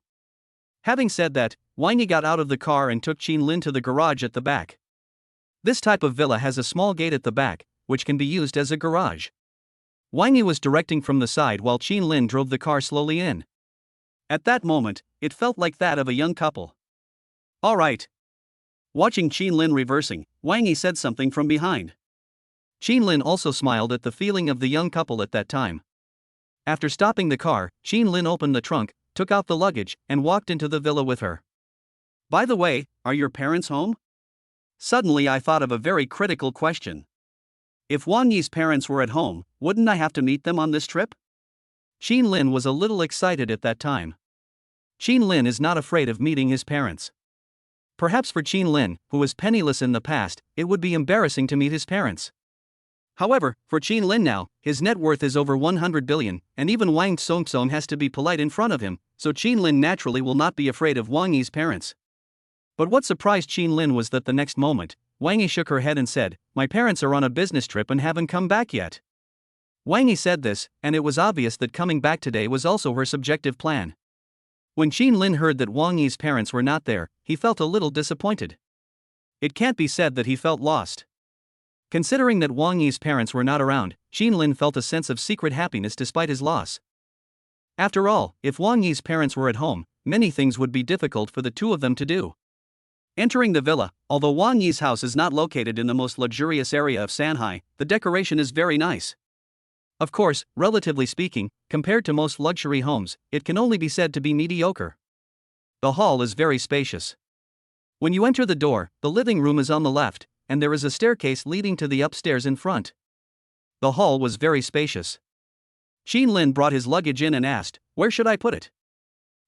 Having said that, Wang Yi got out of the car and took Lin to the garage at the back. This type of villa has a small gate at the back, which can be used as a garage. Wang Yi was directing from the side while Lin drove the car slowly in. At that moment, it felt like that of a young couple. All right. Watching Lin reversing, Wang Yi said something from behind. Lin also smiled at the feeling of the young couple at that time. After stopping the car, Lin opened the trunk, took out the luggage, and walked into the villa with her. By the way, are your parents home? Suddenly I thought of a very critical question. If Wang Yi's parents were at home, wouldn't I have to meet them on this trip? Lin was a little excited at that time. Lin is not afraid of meeting his parents. Perhaps for Lin, who was penniless in the past, it would be embarrassing to meet his parents. However, for Lin now, his net worth is over 100 billion, and even Wang Tsongtsong has to be polite in front of him, so Lin naturally will not be afraid of Wang Yi's parents. But what surprised Lin was that the next moment, Wang Yi shook her head and said, "My parents are on a business trip and haven't come back yet." Wang Yi said this, and it was obvious that coming back today was also her subjective plan. When Qin Lin heard that Wang Yi's parents were not there, he felt a little disappointed. It can't be said that he felt lost. Considering that Wang Yi's parents were not around, Qin Lin felt a sense of secret happiness despite his loss. After all, if Wang Yi's parents were at home, many things would be difficult for the two of them to do. Entering the villa, although Wang Yi's house is not located in the most luxurious area of Shanghai, the decoration is very nice. Of course, relatively speaking, compared to most luxury homes, it can only be said to be mediocre. The hall is very spacious. When you enter the door, the living room is on the left, and there is a staircase leading to the upstairs in front. The hall was very spacious. Qin Lin brought his luggage in and asked, "Where should I put it?"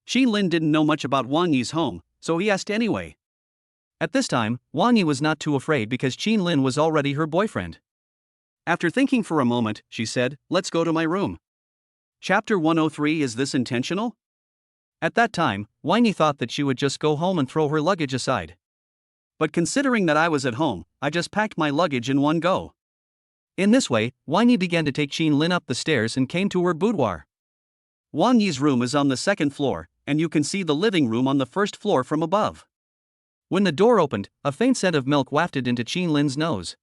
Qin Lin didn't know much about Wang Yi's home, so he asked anyway. At this time, Wang Yi was not too afraid because Qin Lin was already her boyfriend. After thinking for a moment, she said, "Let's go to my room." Chapter 103. Is this intentional? At that time, Wang Yi thought that she would just go home and throw her luggage aside. But considering that I was at home, I just packed my luggage in one go. In this way, Wang Yi began to take Qin Lin up the stairs and came to her boudoir. Wang Yi's room is on the second floor, and you can see the living room on the first floor from above. When the door opened, a faint scent of milk wafted into Qin Lin's nose.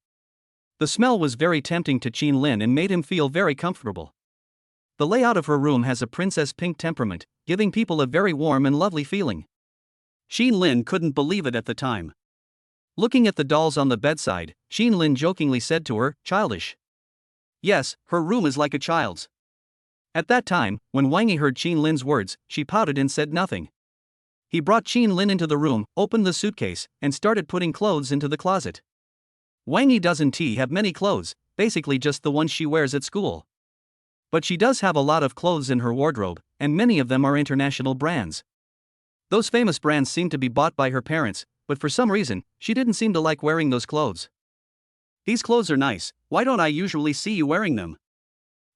The smell was very tempting to Qin Lin and made him feel very comfortable. The layout of her room has a princess pink temperament, giving people a very warm and lovely feeling. Qin Lin couldn't believe it at the time. Looking at the dolls on the bedside, Qin Lin jokingly said to her, "Childish." Yes, her room is like a child's. At that time, when Wang Yi heard Qin Lin's words, she pouted and said nothing. He brought Qin Lin into the room, opened the suitcase, and started putting clothes into the closet. Wang Yi doesn't have many clothes, basically just the ones she wears at school. But she does have a lot of clothes in her wardrobe, and many of them are international brands. Those famous brands seem to be bought by her parents, but for some reason, she didn't seem to like wearing those clothes. "These clothes are nice, why don't I usually see you wearing them?"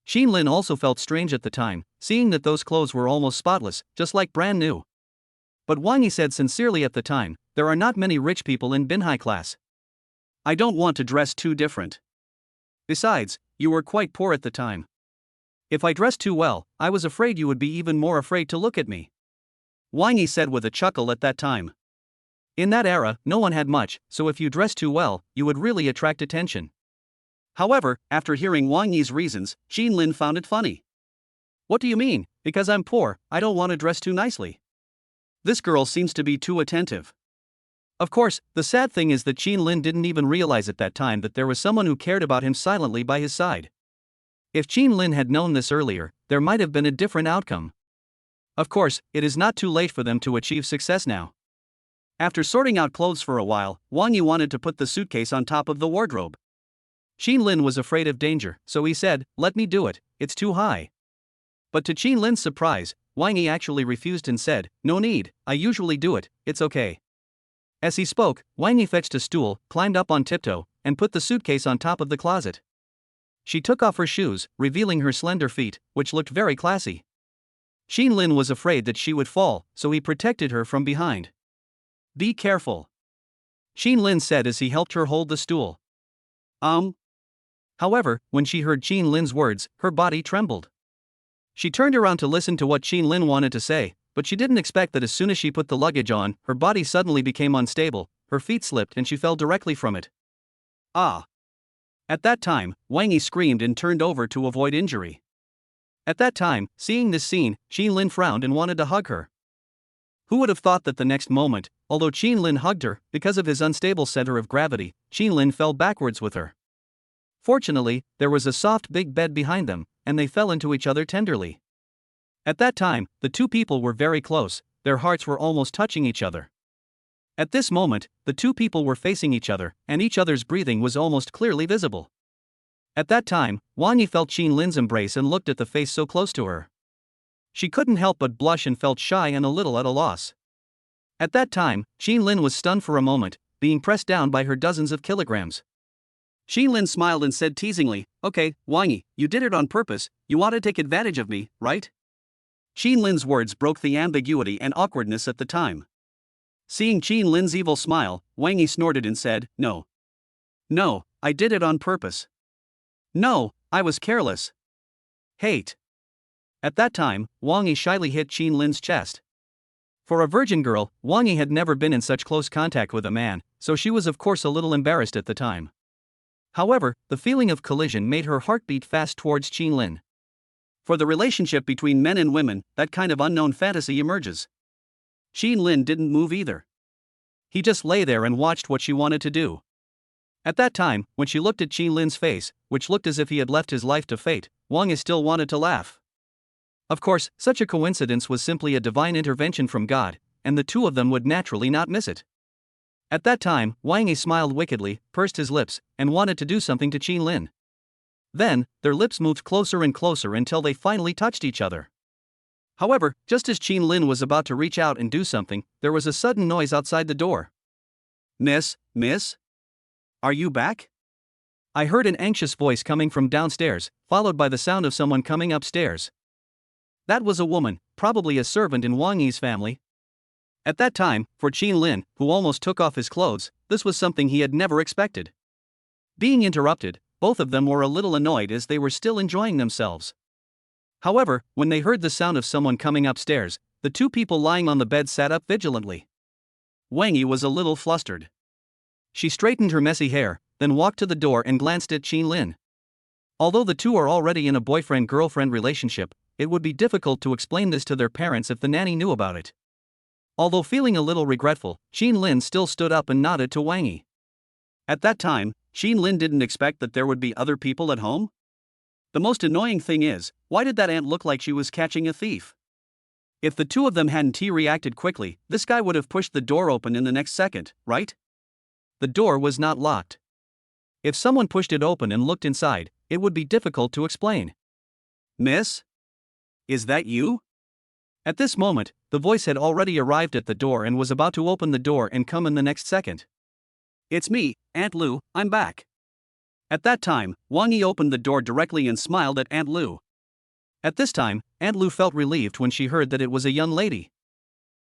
Qin Lin also felt strange at the time, seeing that those clothes were almost spotless, just like brand new. But Wang Yi said sincerely at the time, "There are not many rich people in Binhai class. I don't want to dress too different. Besides, you were quite poor at the time. If I dressed too well, I was afraid you would be even more afraid to look at me." Wang Yi said with a chuckle at that time. In that era, no one had much, so if you dressed too well, you would really attract attention. However, after hearing Wang Yi's reasons, Qin Lin found it funny. "What do you mean? Because I'm poor, I don't want to dress too nicely. This girl seems to be too attentive." Of course, the sad thing is that Qin Lin didn't even realize at that time that there was someone who cared about him silently by his side. If Qin Lin had known this earlier, there might have been a different outcome. Of course, it is not too late for them to achieve success now. After sorting out clothes for a while, Wang Yi wanted to put the suitcase on top of the wardrobe. Qin Lin was afraid of danger, so he said, "Let me do it, it's too high." But to Qin Lin's surprise, Wang Yi actually refused and said, "No need, I usually do it, it's okay." As he spoke, Wang Yi fetched a stool, climbed up on tiptoe, and put the suitcase on top of the closet. She took off her shoes, revealing her slender feet, which looked very classy. Qin Lin was afraid that she would fall, so he protected her from behind. "Be careful," Qin Lin said as he helped her hold the stool. However, when she heard Qin Lin's words, her body trembled. She turned around to listen to what Qin Lin wanted to say, but she didn't expect that as soon as she put the luggage on, her body suddenly became unstable, her feet slipped and she fell directly from it. Ah! At that time, Wang Yi screamed and turned over to avoid injury. At that time, seeing this scene, Qin Lin frowned and wanted to hug her. Who would have thought that the next moment, although Qin Lin hugged her, because of his unstable center of gravity, Qin Lin fell backwards with her. Fortunately, there was a soft big bed behind them, and they fell into each other tenderly. At that time, the two people were very close, their hearts were almost touching each other. At this moment, the two people were facing each other, and each other's breathing was almost clearly visible. At that time, Wang Yi felt Qin Lin's embrace and looked at the face so close to her. She couldn't help but blush and felt shy and a little at a loss. At that time, Qin Lin was stunned for a moment, being pressed down by her dozens of kilograms. Qin Lin smiled and said teasingly, "Okay, Wang Yi, you did it on purpose, you want to take advantage of me, right?" Qin Lin's words broke the ambiguity and awkwardness at the time. Seeing Qin Lin's evil smile, Wang Yi snorted and said, "No. No, I did it on purpose. No, I was careless. Hate." At that time, Wang Yi shyly hit Qin Lin's chest. For a virgin girl, Wang Yi had never been in such close contact with a man, so she was of course a little embarrassed at the time. However, the feeling of collision made her heart beat fast towards Qin Lin. For the relationship between men and women, that kind of unknown fantasy emerges. Qin Lin didn't move either. He just lay there and watched what she wanted to do. At that time, when she looked at Qin Lin's face, which looked as if he had left his life to fate, Wang Yi still wanted to laugh. Of course, such a coincidence was simply a divine intervention from God, and the two of them would naturally not miss it. At that time, Wang Yi smiled wickedly, pursed his lips, and wanted to do something to Qin Lin. Then, their lips moved closer and closer until they finally touched each other. However, just as Qin Lin was about to reach out and do something, there was a sudden noise outside the door. Miss? Are you back? I heard an anxious voice coming from downstairs, followed by the sound of someone coming upstairs. That was a woman, probably a servant in Wang Yi's family. At that time, for Qin Lin, who almost took off his clothes, this was something he had never expected. Being interrupted, both of them were a little annoyed as they were still enjoying themselves. However, when they heard the sound of someone coming upstairs, the two people lying on the bed sat up vigilantly. Wang Yi was a little flustered. She straightened her messy hair, then walked to the door and glanced at Qin Lin. Although the two are already in a boyfriend-girlfriend relationship, it would be difficult to explain this to their parents if the nanny knew about it. Although feeling a little regretful, Qin Lin still stood up and nodded to Wang Yi. At that time, Qin Lin didn't expect that there would be other people at home. The most annoying thing is, why did that aunt look like she was catching a thief? If the two of them hadn't reacted quickly, this guy would have pushed the door open in the next second, right? The door was not locked. If someone pushed it open and looked inside, it would be difficult to explain. Miss? Is that you? At this moment, the voice had already arrived at the door and was about to open the door and come in the next second. It's me, Aunt Lu, I'm back. At that time, Wang Yi opened the door directly and smiled at Aunt Lu. At this time, Aunt Lu felt relieved when she heard that it was a young lady.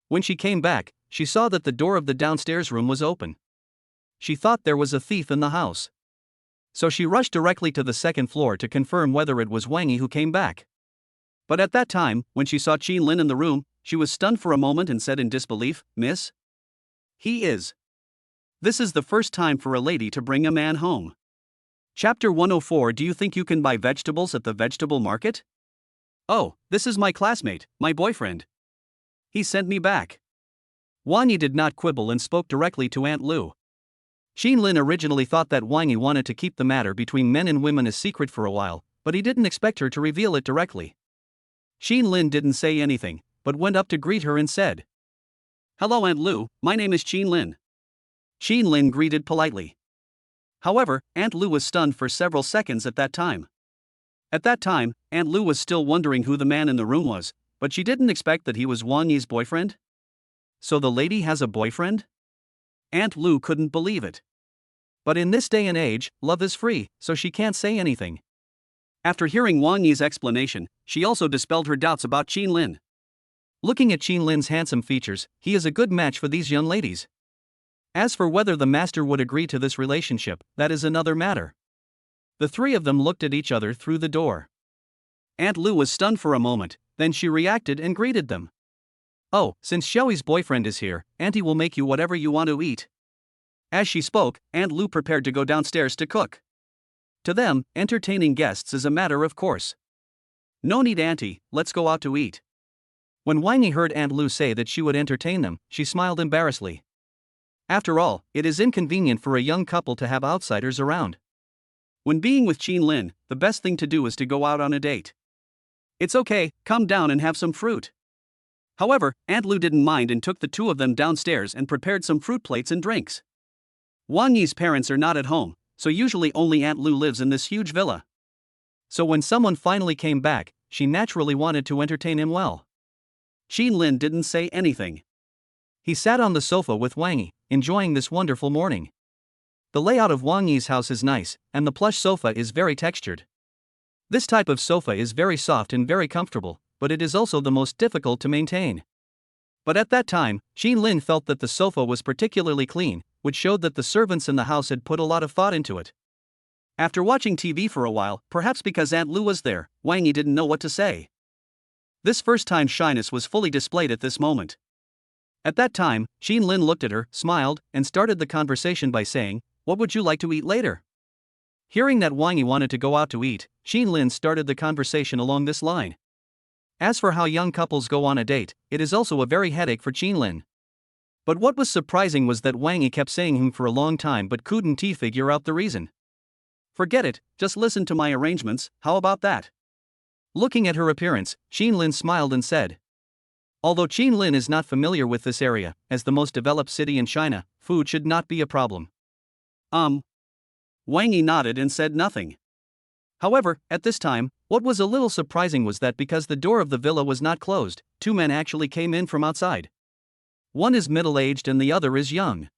When she came back, she saw that the door of the downstairs room was open. She thought there was a thief in the house. So she rushed directly to the second floor to confirm whether it was Wang Yi who came back. But at that time, when she saw Qin Lin in the room, she was stunned for a moment and said in disbelief, Miss? He is. This is the first time for a lady to bring a man home. Chapter 104. Do you think you can buy vegetables at the vegetable market? Oh, this is my classmate, my boyfriend. He sent me back. Wang Yi did not quibble and spoke directly to Aunt Lu. Qin Lin originally thought that Wang Yi wanted to keep the matter between men and women a secret for a while, but he didn't expect her to reveal it directly. Qin Lin didn't say anything, but went up to greet her and said, Hello Aunt Lu, my name is Qin Lin. Qin Lin greeted politely. However, Aunt Lu was stunned for several seconds at that time. At that time, Aunt Lu was still wondering who the man in the room was, but she didn't expect that he was Wang Yi's boyfriend. So the lady has a boyfriend? Aunt Lu couldn't believe it. But in this day and age, love is free, so she can't say anything. After hearing Wang Yi's explanation, she also dispelled her doubts about Qin Lin. Looking at Qin Lin's handsome features, he is a good match for these young ladies. As for whether the master would agree to this relationship, that is another matter. The three of them looked at each other through the door. Aunt Lu was stunned for a moment, then she reacted and greeted them. Oh, since Xiaoyi's boyfriend is here, Auntie will make you whatever you want to eat. As she spoke, Aunt Lu prepared to go downstairs to cook. To them, entertaining guests is a matter of course. No need Auntie, let's go out to eat. When Wang Yi heard Aunt Lu say that she would entertain them, she smiled embarrassedly. After all, it is inconvenient for a young couple to have outsiders around. When being with Qin Lin, the best thing to do is to go out on a date. It's okay, come down and have some fruit. However, Aunt Lu didn't mind and took the two of them downstairs and prepared some fruit plates and drinks. Wang Yi's parents are not at home, so usually only Aunt Lu lives in this huge villa. So when someone finally came back, she naturally wanted to entertain him well. Qin Lin didn't say anything. He sat on the sofa with Wang Yi, enjoying this wonderful morning. The layout of Wang Yi's house is nice, and the plush sofa is very textured. This type of sofa is very soft and very comfortable, but it is also the most difficult to maintain. But at that time, Qin Lin felt that the sofa was particularly clean, which showed that the servants in the house had put a lot of thought into it. After watching TV for a while, perhaps because Aunt Lu was there, Wang Yi didn't know what to say. This first-time shyness was fully displayed at this moment. At that time, Qin Lin looked at her, smiled, and started the conversation by saying, "What would you like to eat later?" Hearing that Wang Yi wanted to go out to eat, Qin Lin started the conversation along this line. As for how young couples go on a date, it is also a very headache for Qin Lin. But what was surprising was that Wang Yi kept saying him for a long time but couldn't figure out the reason. "Forget it, just listen to my arrangements, how about that?" Looking at her appearance, Qin Lin smiled and said. Although Qin Lin is not familiar with this area, as the most developed city in China, food should not be a problem. Wang Yi nodded and said nothing. However, at this time, what was a little surprising was that because the door of the villa was not closed, two men actually came in from outside. One is middle-aged and the other is young.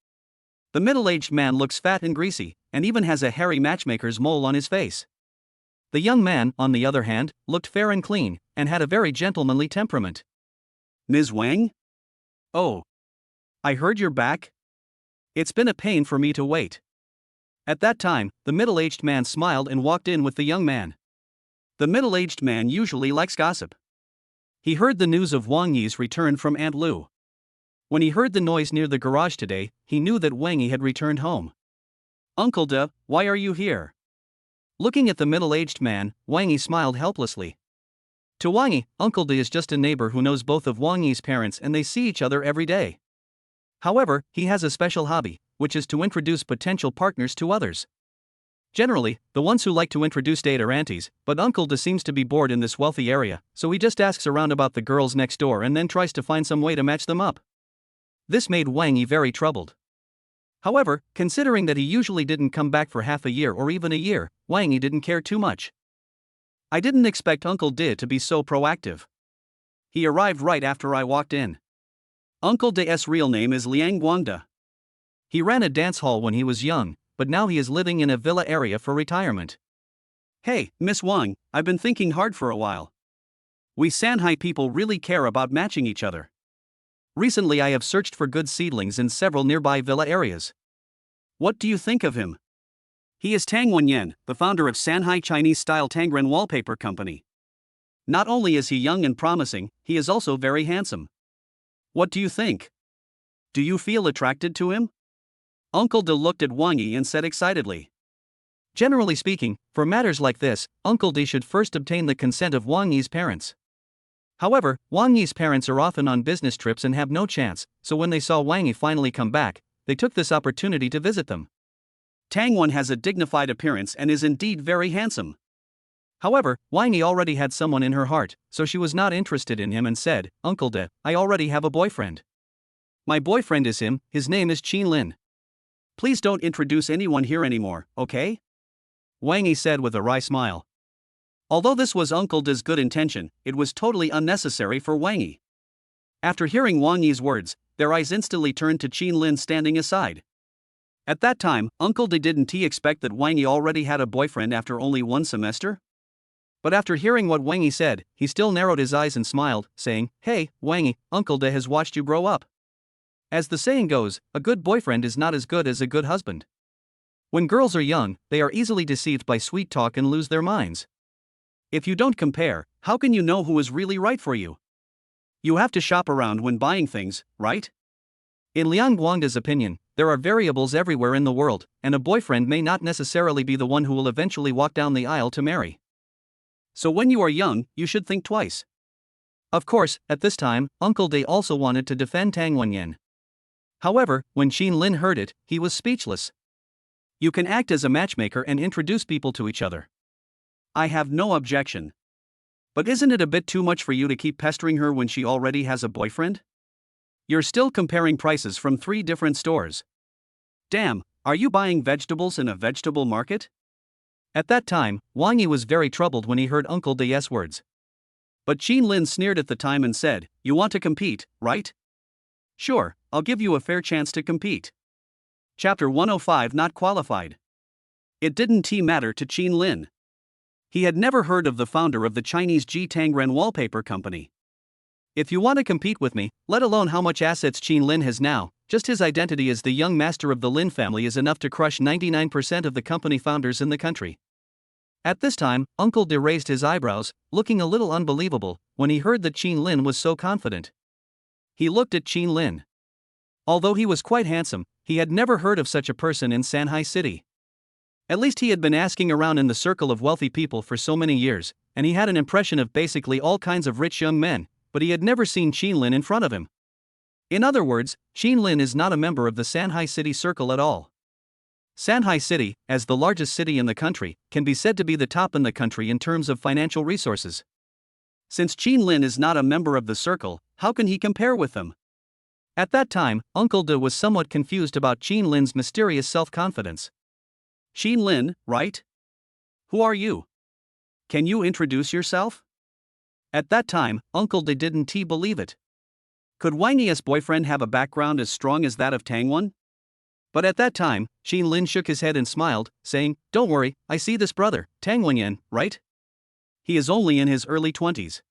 The middle-aged man looks fat and greasy, and even has a hairy matchmaker's mole on his face. The young man, on the other hand, looked fair and clean, and had a very gentlemanly temperament. "Ms. Wang? Oh. I heard you're back? It's been a pain for me to wait." At that time, the middle-aged man smiled and walked in with the young man. The middle-aged man usually likes gossip. He heard the news of Wang Yi's return from Aunt Lu. When he heard the noise near the garage today, he knew that Wang Yi had returned home. "Uncle De, why are you here?" Looking at the middle-aged man, Wang Yi smiled helplessly. To Wang Yi, Uncle De is just a neighbor who knows both of Wang Yi's parents and they see each other every day. However, he has a special hobby, which is to introduce potential partners to others. Generally, the ones who like to introduce date are aunties, but Uncle De seems to be bored in this wealthy area, so he just asks around about the girls next door and then tries to find some way to match them up. This made Wang Yi very troubled. However, considering that he usually didn't come back for half a year or even a year, Wang Yi didn't care too much. I didn't expect Uncle De to be so proactive. He arrived right after I walked in. Uncle De's real name is Liang Guangde. He ran a dance hall when he was young, but now he is living in a villa area for retirement. Hey, Miss Wang, I've been thinking hard for a while. We Shanghai people really care about matching each other. Recently I have searched for good seedlings in several nearby villa areas. What do you think of him? He is Tang Wenyan, the founder of Shanghai Chinese-style Tangren Wallpaper Company. Not only is he young and promising, he is also very handsome. What do you think? Do you feel attracted to him? Uncle De looked at Wang Yi and said excitedly. Generally speaking, for matters like this, Uncle De should first obtain the consent of Wang Yi's parents. However, Wang Yi's parents are often on business trips and have no chance, so when they saw Wang Yi finally come back, they took this opportunity to visit them. Tang Wen has a dignified appearance and is indeed very handsome. However, Wang Yi already had someone in her heart, so she was not interested in him and said, "Uncle De, I already have a boyfriend. My boyfriend is him, his name is Qin Lin. Please don't introduce anyone here anymore, okay?" Wang Yi said with a wry smile. Although this was Uncle De's good intention, it was totally unnecessary for Wang Yi. After hearing Wang Yi's words, their eyes instantly turned to Qin Lin standing aside. At that time, Uncle De didn't expect that Wang Yi already had a boyfriend after only one semester? But after hearing what Wang Yi said, he still narrowed his eyes and smiled, saying, "Hey, Wang Yi, Uncle De has watched you grow up. As the saying goes, a good boyfriend is not as good as a good husband. When girls are young, they are easily deceived by sweet talk and lose their minds. If you don't compare, how can you know who is really right for you? You have to shop around when buying things, right?" In Liang Guangda's opinion, there are variables everywhere in the world, and a boyfriend may not necessarily be the one who will eventually walk down the aisle to marry. So when you are young, you should think twice. Of course, at this time, Uncle De also wanted to defend Tang Wenyan. However, when Qin Lin heard it, he was speechless. You can act as a matchmaker and introduce people to each other. I have no objection. But isn't it a bit too much for you to keep pestering her when she already has a boyfriend? You're still comparing prices from 3 different stores. Damn, are you buying vegetables in a vegetable market? At that time, Wang Yi was very troubled when he heard Uncle De's words. But Qin Lin sneered at the time and said, "You want to compete, right? Sure, I'll give you a fair chance to compete." Chapter 105 Not Qualified. It didn't matter to Qin Lin. He had never heard of the founder of the Chinese Tangren Wallpaper Company. If you want to compete with me, let alone how much assets Qin Lin has now, just his identity as the young master of the Lin family is enough to crush 99% of the company founders in the country. At this time, Uncle De raised his eyebrows, looking a little unbelievable, when he heard that Qin Lin was so confident. He looked at Qin Lin. Although he was quite handsome, he had never heard of such a person in Shanghai City. At least he had been asking around in the circle of wealthy people for so many years, and he had an impression of basically all kinds of rich young men, but he had never seen Qin Lin in front of him. In other words, Qin Lin is not a member of the Shanghai City circle at all. Shanghai City, as the largest city in the country, can be said to be the top in the country in terms of financial resources. Since Qin Lin is not a member of the circle, how can he compare with them? At that time, Uncle De was somewhat confused about Qin Lin's mysterious self-confidence. Qin Lin, right? Who are you? Can you introduce yourself? At that time, Uncle De didn't believe it. Could Wang Yi's boyfriend have a background as strong as that of Tang Wen? But at that time, Qin Lin shook his head and smiled, saying, "Don't worry, I see this brother, Tang Wenyan, right? He is only in his early 20s.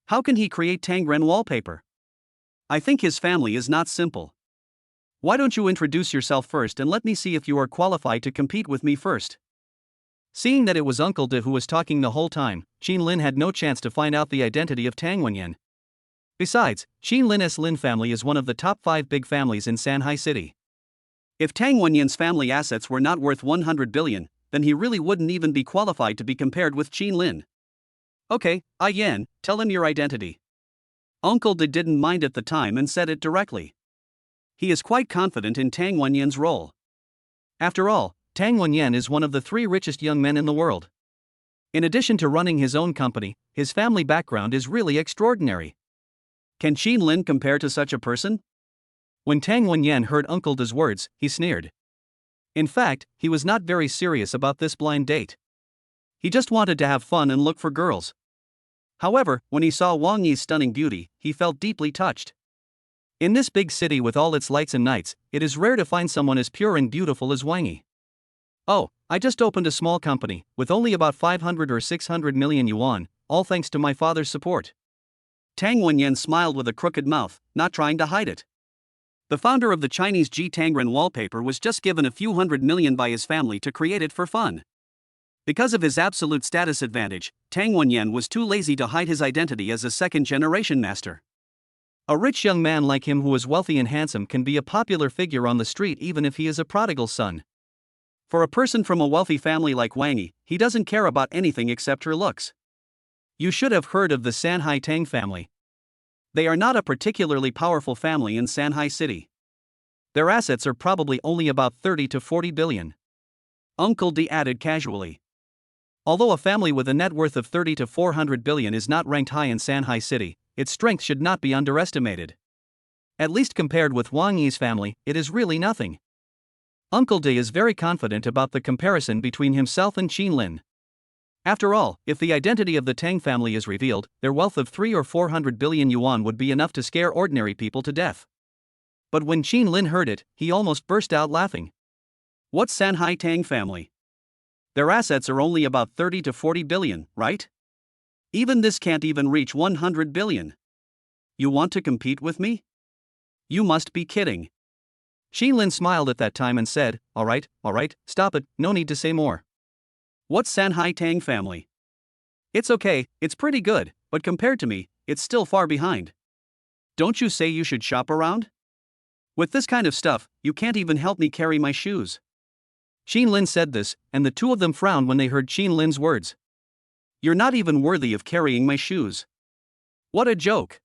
How can he create Tang Ren wallpaper? I think his family is not simple. Why don't you introduce yourself first and let me see if you are qualified to compete with me first?" Seeing that it was Uncle De who was talking the whole time, Qin Lin had no chance to find out the identity of Tang Wenyan. Besides, Qin Lin's Lin family is one of the top 5 big families in Shanghai City. If Tang Wenyan's family assets were not worth 100 billion, then he really wouldn't even be qualified to be compared with Qin Lin. Okay, Yan, tell him your identity. Uncle De didn't mind at the time and said it directly. He is quite confident in Tang Wenyan's role. After all, Tang Wenyan is one of the 3 richest young men in the world. In addition to running his own company, his family background is really extraordinary. Can Qin Lin compare to such a person? When Tang Wenyan heard Uncle De's words, he sneered. In fact, he was not very serious about this blind date. He just wanted to have fun and look for girls. However, when he saw Wang Yi's stunning beauty, he felt deeply touched. In this big city with all its lights and nights, it is rare to find someone as pure and beautiful as Wang Yi. Oh, I just opened a small company, with only about 500 or 600 million yuan, all thanks to my father's support. Tang Wenyan smiled with a crooked mouth, not trying to hide it. The founder of the Chinese Ji Tangren wallpaper was just given a few hundred million by his family to create it for fun. Because of his absolute status advantage, Tang Wenyan was too lazy to hide his identity as a second-generation master. A rich young man like him who is wealthy and handsome can be a popular figure on the street even if he is a prodigal son. For a person from a wealthy family like Wang Yi, he doesn't care about anything except her looks. You should have heard of the Shanghai Tang family. They are not a particularly powerful family in Shanghai City. Their assets are probably only about 30 to 40 billion. Uncle De added casually. Although a family with a net worth of 30 to 400 billion is not ranked high in Shanghai City, its strength should not be underestimated. At least compared with Wang Yi's family, it is really nothing. Uncle De is very confident about the comparison between himself and Qin Lin. After all, if the identity of the Tang family is revealed, their wealth of 3 or 400 billion yuan would be enough to scare ordinary people to death. But when Qin Lin heard it, he almost burst out laughing. What's Shanghai Tang family? Their assets are only about 30 to 40 billion, right? Even this can't even reach 100 billion. You want to compete with me? You must be kidding. Qin Lin smiled at that time and said, all right, stop it, no need to say more. What's Shanghai Tang family? It's okay, it's pretty good, but compared to me, it's still far behind. Don't you say you should shop around? With this kind of stuff, you can't even help me carry my shoes. Qin Lin said this, and the two of them frowned when they heard Qin Lin's words. You're not even worthy of carrying my shoes. What a joke.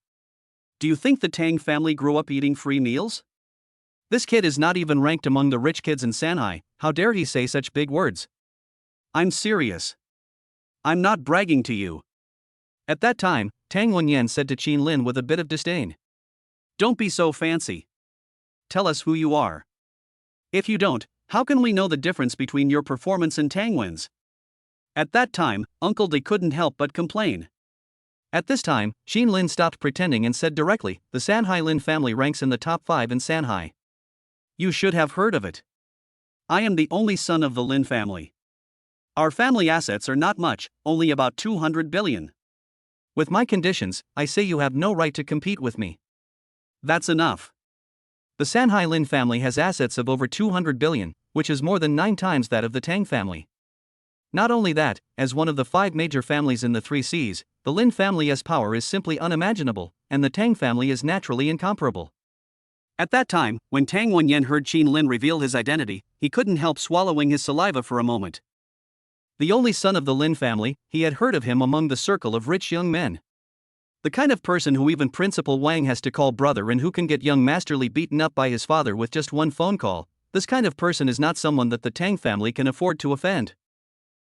Do you think the Tang family grew up eating free meals? This kid is not even ranked among the rich kids in Shanghai, how dare he say such big words? I'm serious. I'm not bragging to you. At that time, Tang Wenyan said to Qin Lin with a bit of disdain. Don't be so fancy. Tell us who you are. If you don't, how can we know the difference between your performance and Tang Wen's? At that time, Uncle De couldn't help but complain. At this time, Qin Lin stopped pretending and said directly, the Shanghai Lin family ranks in the top 5 in Shanghai. You should have heard of it. I am the only son of the Lin family. Our family assets are not much, only about 200 billion. With my conditions, I say you have no right to compete with me. That's enough. The Shanghai Lin family has assets of over 200 billion, which is more than 9 times that of the Tang family. Not only that, as one of the 5 major families in the 3 Seas, the Lin family's power is simply unimaginable, and the Tang family is naturally incomparable. At that time, when Tang Wenyan heard Qin Lin reveal his identity, he couldn't help swallowing his saliva for a moment. The only son of the Lin family, he had heard of him among the circle of rich young men. The kind of person who even Principal Wang has to call brother and who can get young Master Li beaten up by his father with just one phone call. This kind of person is not someone that the Tang family can afford to offend.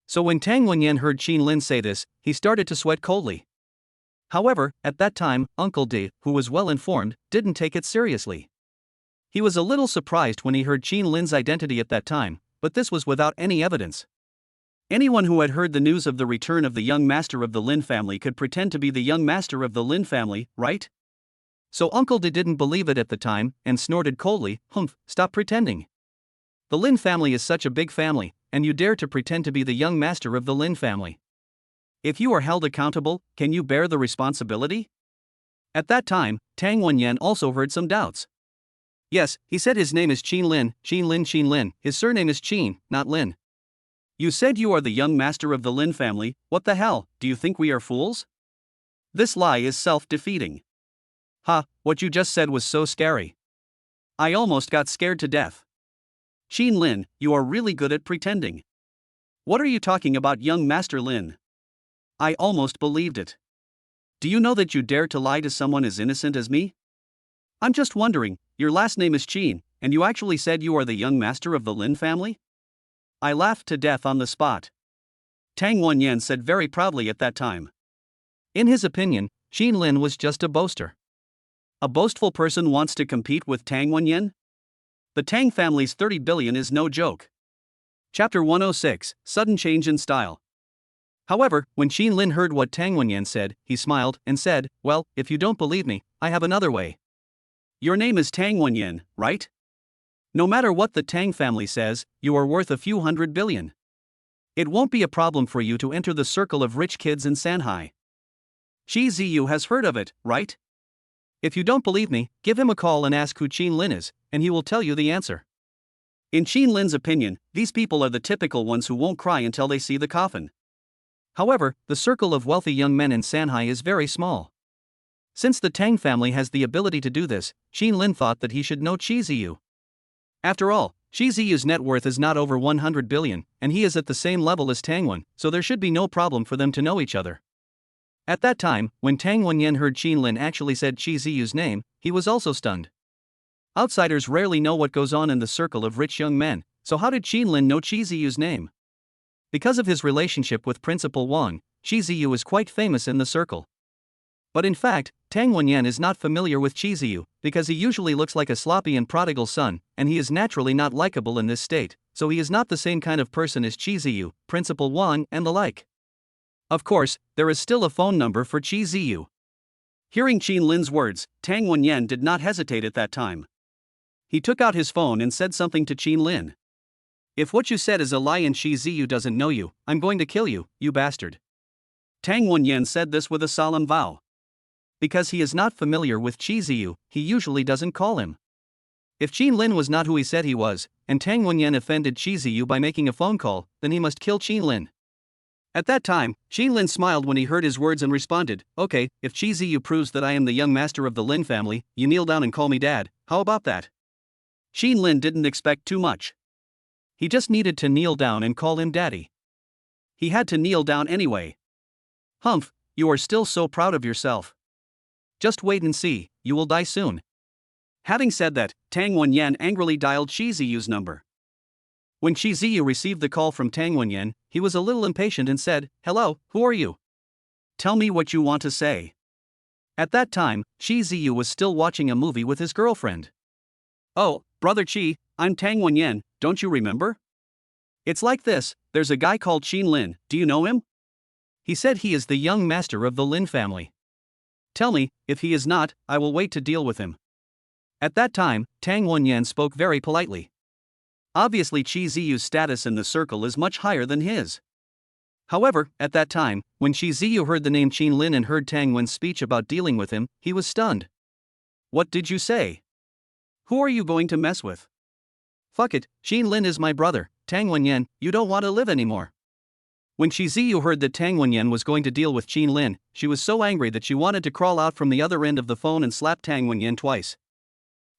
So when Tang Wenyan heard Qin Lin say this, he started to sweat coldly. However, at that time, Uncle D, who was well informed, didn't take it seriously. He was a little surprised when he heard Qin Lin's identity at that time, but this was without any evidence. Anyone who had heard the news of the return of the young master of the Lin family could pretend to be the young master of the Lin family, right? So Uncle D didn't believe it at the time, and snorted coldly, "Humph, stop pretending. The Lin family is such a big family, and you dare to pretend to be the young master of the Lin family. If you are held accountable, can you bear the responsibility?" At that time, Tang Wenyan also heard some doubts. Yes, he said his name is Qin Lin, Qin Lin, Qin Lin. His surname is Qin, not Lin. You said you are the young master of the Lin family. What the hell, do you think we are fools? This lie is self-defeating. Ha, what you just said was so scary. I almost got scared to death. Qin Lin, you are really good at pretending. What are you talking about, young Master Lin? I almost believed it. Do you know that you dare to lie to someone as innocent as me? I'm just wondering, your last name is Qin, and you actually said you are the young master of the Lin family? I laughed to death on the spot. Tang Wenyan said very proudly at that time. In his opinion, Qin Lin was just a boaster. A boastful person wants to compete with Tang Wenyan? The Tang family's 30 billion is no joke. Chapter 106, Sudden Change in Style. However, when Qin Lin heard what Tang Wenyan said, he smiled and said, "Well, if you don't believe me, I have another way." Your name is Tang Wenyan, right? No matter what the Tang family says, you are worth a few hundred billion. It won't be a problem for you to enter the circle of rich kids in Shanghai. Shi Ziyu has heard of it, right? If you don't believe me, give him a call and ask who Qin Lin is, and he will tell you the answer. In Qin Lin's opinion, these people are the typical ones who won't cry until they see the coffin. However, the circle of wealthy young men in Shanghai is very small. Since the Tang family has the ability to do this, Qin Lin thought that he should know Shi Ziyu. After all, Shi Ziyu's net worth is not over 100 billion, and he is at the same level as Tang Wen, so there should be no problem for them to know each other. At that time, when Tang Wenyan heard Qin Lin actually said Shi Ziyu's name, he was also stunned. Outsiders rarely know what goes on in the circle of rich young men, so how did Qin Lin know Shi Ziyu's name? Because of his relationship with Principal Wang, Shi Ziyu is quite famous in the circle. But in fact, Tang Wenyan is not familiar with Shi Ziyu, because he usually looks like a sloppy and prodigal son, and he is naturally not likable in this state, so he is not the same kind of person as Shi Ziyu, Principal Wang, and the like. Of course, there is still a phone number for Shi Ziyu. Hearing Qin Lin's words, Tang Wenyan did not hesitate at that time. He took out his phone and said something to Qin Lin. If what you said is a lie and Shi Ziyu doesn't know you, I'm going to kill you, you bastard. Tang Wenyan said this with a solemn vow. Because he is not familiar with Shi Ziyu, he usually doesn't call him. If Qin Lin was not who he said he was, and Tang Wenyan offended Shi Ziyu by making a phone call, then he must kill Qin Lin. At that time, Qin Lin smiled when he heard his words and responded, "Okay, if Shi Ziyu proves that I am the young master of the Lin family, you kneel down and call me dad, how about that?" Qin Lin didn't expect too much. He just needed to kneel down and call him daddy. He had to kneel down anyway. Humph, you are still so proud of yourself. Just wait and see, you will die soon. Having said that, Tang Wenyan angrily dialed Shi Ziyu's number. When Shi Ziyu received the call from Tang Wenyan, he was a little impatient and said, "Hello, who are you? Tell me what you want to say." At that time, Shi Ziyu was still watching a movie with his girlfriend. "Oh, brother Qi, I'm Tang Wenyan, don't you remember? It's like this, there's a guy called Qin Lin, do you know him? He said he is the young master of the Lin family. Tell me, if he is not, I will wait to deal with him." At that time, Tang Wenyan spoke very politely. Obviously Shi Ziyu's status in the circle is much higher than his. However, at that time, when Shi Ziyu heard the name Qin Lin and heard Tang Wen's speech about dealing with him, he was stunned. "What did you say? Who are you going to mess with?" "Fuck it, Qin Lin is my brother, Tang Wenyan, you don't want to live anymore." When Shi Ziyu heard that Tang Wenyan was going to deal with Qin Lin, she was so angry that she wanted to crawl out from the other end of the phone and slap Tang Wenyan twice.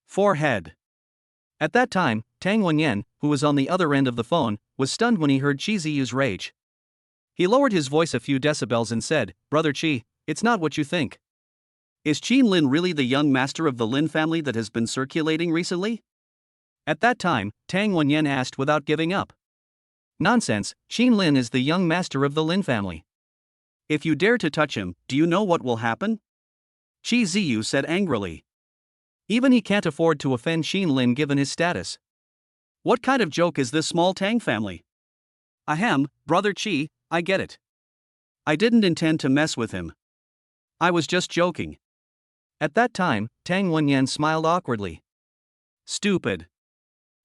Forehead. At that time, Tang Wenyan, who was on the other end of the phone, was stunned when he heard Chi Ziyu's rage. He lowered his voice a few decibels and said, "Brother Chi, it's not what you think." Is Qin Lin really the young master of the Lin family that has been circulating recently? At that time, Tang Wenyan asked without giving up. Nonsense, Qin Lin is the young master of the Lin family. If you dare to touch him, do you know what will happen? Chi Ziyu said angrily. Even he can't afford to offend Qin Lin given his status. What kind of joke is this small Tang family? Ahem, Brother Chi, I get it. I didn't intend to mess with him. I was just joking. At that time, Tang Wenyan smiled awkwardly. Stupid.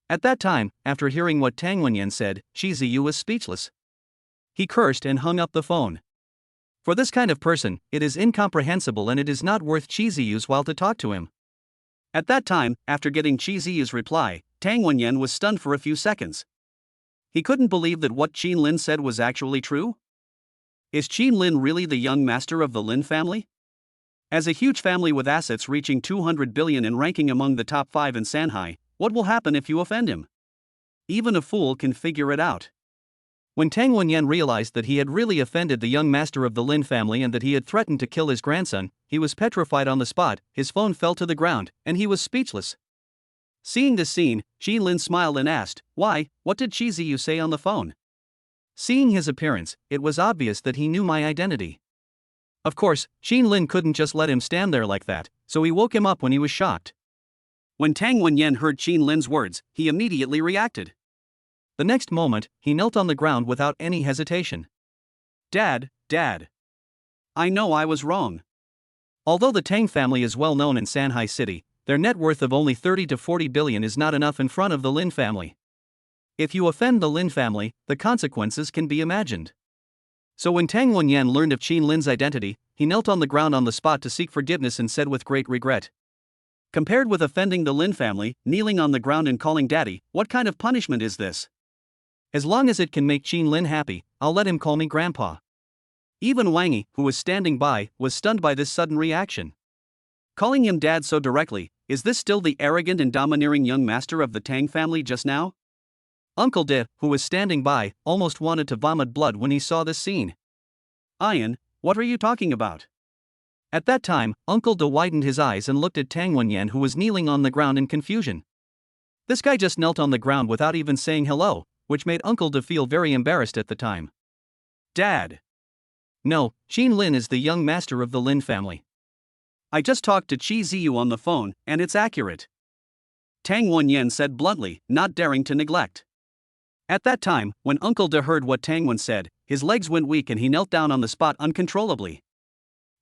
At that time, after hearing what Tang Wenyan said, Chi Ziyu was speechless. He cursed and hung up the phone. For this kind of person, it is incomprehensible and it is not worth Chi Ziyu's while to talk to him. At that time, after getting Chi Ziyu's reply, Tang Wenyan was stunned for a few seconds. He couldn't believe that what Qin Lin said was actually true. Is Qin Lin really the young master of the Lin family? As a huge family with assets reaching 200 billion and ranking among the top 5 in Shanghai, what will happen if you offend him? Even a fool can figure it out. When Tang Wenyan realized that he had really offended the young master of the Lin family and that he had threatened to kill his grandson, he was petrified on the spot, his phone fell to the ground, and he was speechless. Seeing this scene, Qin Lin smiled and asked, "Why, what did Chi Ziyu say on the phone?" Seeing his appearance, it was obvious that he knew my identity. Of course, Qin Lin couldn't just let him stand there like that, so he woke him up when he was shocked. When Tang Wenyan heard Qin Lin's words, he immediately reacted. The next moment, he knelt on the ground without any hesitation. Dad. I know I was wrong. Although the Tang family is well known in Shanghai City, their net worth of only 30 to 40 billion is not enough in front of the Lin family. If you offend the Lin family, the consequences can be imagined. So when Tang Wenyan learned of Qin Lin's identity, he knelt on the ground on the spot to seek forgiveness and said with great regret. Compared with offending the Lin family, kneeling on the ground and calling daddy, what kind of punishment is this? As long as it can make Qin Lin happy, I'll let him call me grandpa. Even Wang Yi, who was standing by, was stunned by this sudden reaction. Calling him dad so directly, is this still the arrogant and domineering young master of the Tang family just now? Uncle De, who was standing by, almost wanted to vomit blood when he saw this scene. Ian, what are you talking about? At that time, Uncle De widened his eyes and looked at Tang Wenyan, who was kneeling on the ground in confusion. This guy just knelt on the ground without even saying hello, which made Uncle De feel very embarrassed at the time. Dad. No, Qin Lin is the young master of the Lin family. I just talked to Chi Ziyu on the phone, and it's accurate. Tang Wenyan said bluntly, not daring to neglect. At that time, when Uncle De heard what Tang Wen said, his legs went weak and he knelt down on the spot uncontrollably.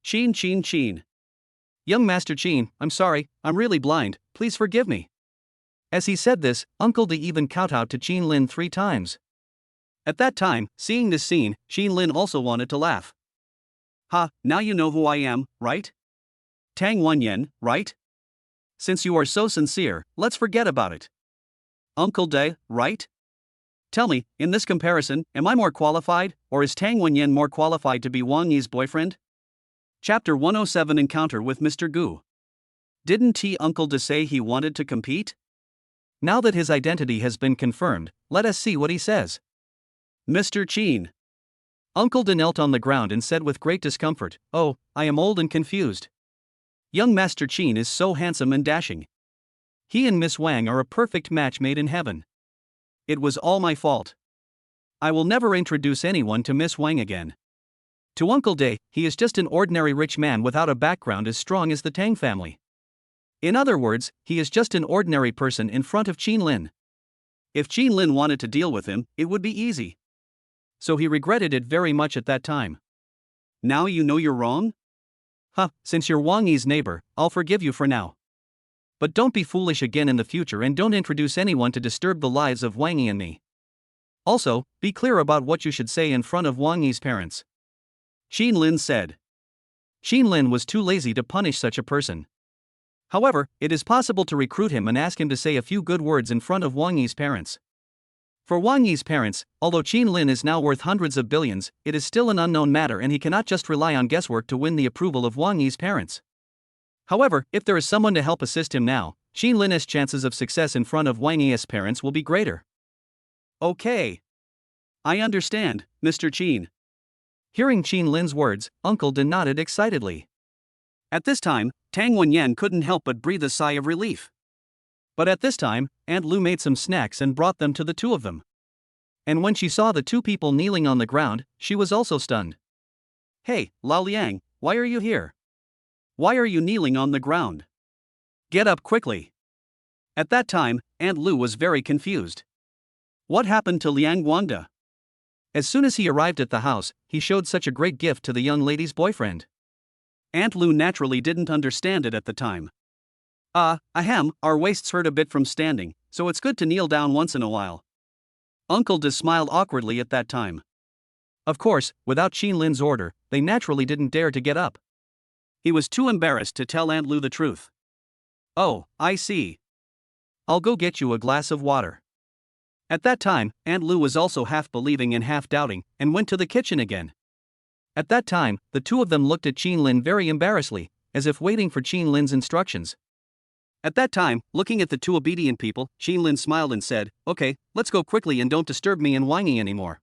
Qin. Young Master Qin, I'm sorry, I'm really blind, please forgive me. As he said this, Uncle De even kowtowed to Qin Lin 3 times. At that time, seeing this scene, Qin Lin also wanted to laugh. Ha, now you know who I am, right? Tang Wenyan, right? Since you are so sincere, let's forget about it. Uncle De, right? Tell me, in this comparison, am I more qualified, or is Tang Wenyan more qualified to be Wang Yi's boyfriend? Chapter 107 Encounter with Mr. Gu. Didn't Uncle De say he wanted to compete? Now that his identity has been confirmed, let us see what he says. Mr. Qin. Uncle De knelt on the ground and said with great discomfort, "Oh, I am old and confused. Young Master Qin is so handsome and dashing. He and Miss Wang are a perfect match made in heaven. It was all my fault. I will never introduce anyone to Miss Wang again. To Uncle De, he is just an ordinary rich man without a background as strong as the Tang family. In other words, he is just an ordinary person in front of Qin Lin. If Qin Lin wanted to deal with him, it would be easy. So he regretted it very much at that time. Now you know you're wrong? Since you're Wang Yi's neighbor, I'll forgive you for now. But don't be foolish again in the future and don't introduce anyone to disturb the lives of Wang Yi and me. Also, be clear about what you should say in front of Wang Yi's parents." Qin Lin said. Qin Lin was too lazy to punish such a person. However, it is possible to recruit him and ask him to say a few good words in front of Wang Yi's parents. For Wang Yi's parents, although Qin Lin is now worth hundreds of billions, it is still an unknown matter and he cannot just rely on guesswork to win the approval of Wang Yi's parents. However, if there is someone to help assist him now, Qin Lin's chances of success in front of Wang Yi's parents will be greater. Okay. I understand, Mr. Qin. Hearing Qin Lin's words, Uncle Din nodded excitedly. At this time, Tang Wenyan couldn't help but breathe a sigh of relief. But at this time, Aunt Lu made some snacks and brought them to the two of them. And when she saw the two people kneeling on the ground, she was also stunned. Hey, Lao Liang, why are you here? Why are you kneeling on the ground? Get up quickly. At that time, Aunt Lu was very confused. What happened to Liang Guangda? As soon as he arrived at the house, he showed such a great gift to the young lady's boyfriend. Aunt Lu naturally didn't understand it at the time. Ahem, our waists hurt a bit from standing, so it's good to kneel down once in a while. Uncle De smiled awkwardly at that time. Of course, without Qin Lin's order, they naturally didn't dare to get up. He was too embarrassed to tell Aunt Lu the truth. Oh, I see. I'll go get you a glass of water. At that time, Aunt Lu was also half believing and half doubting, and went to the kitchen again. At that time, the two of them looked at Qin Lin very embarrassedly, as if waiting for Qin Lin's instructions. At that time, looking at the two obedient people, Qin Lin smiled and said, "Okay, let's go quickly and don't disturb me and Wang Yi anymore.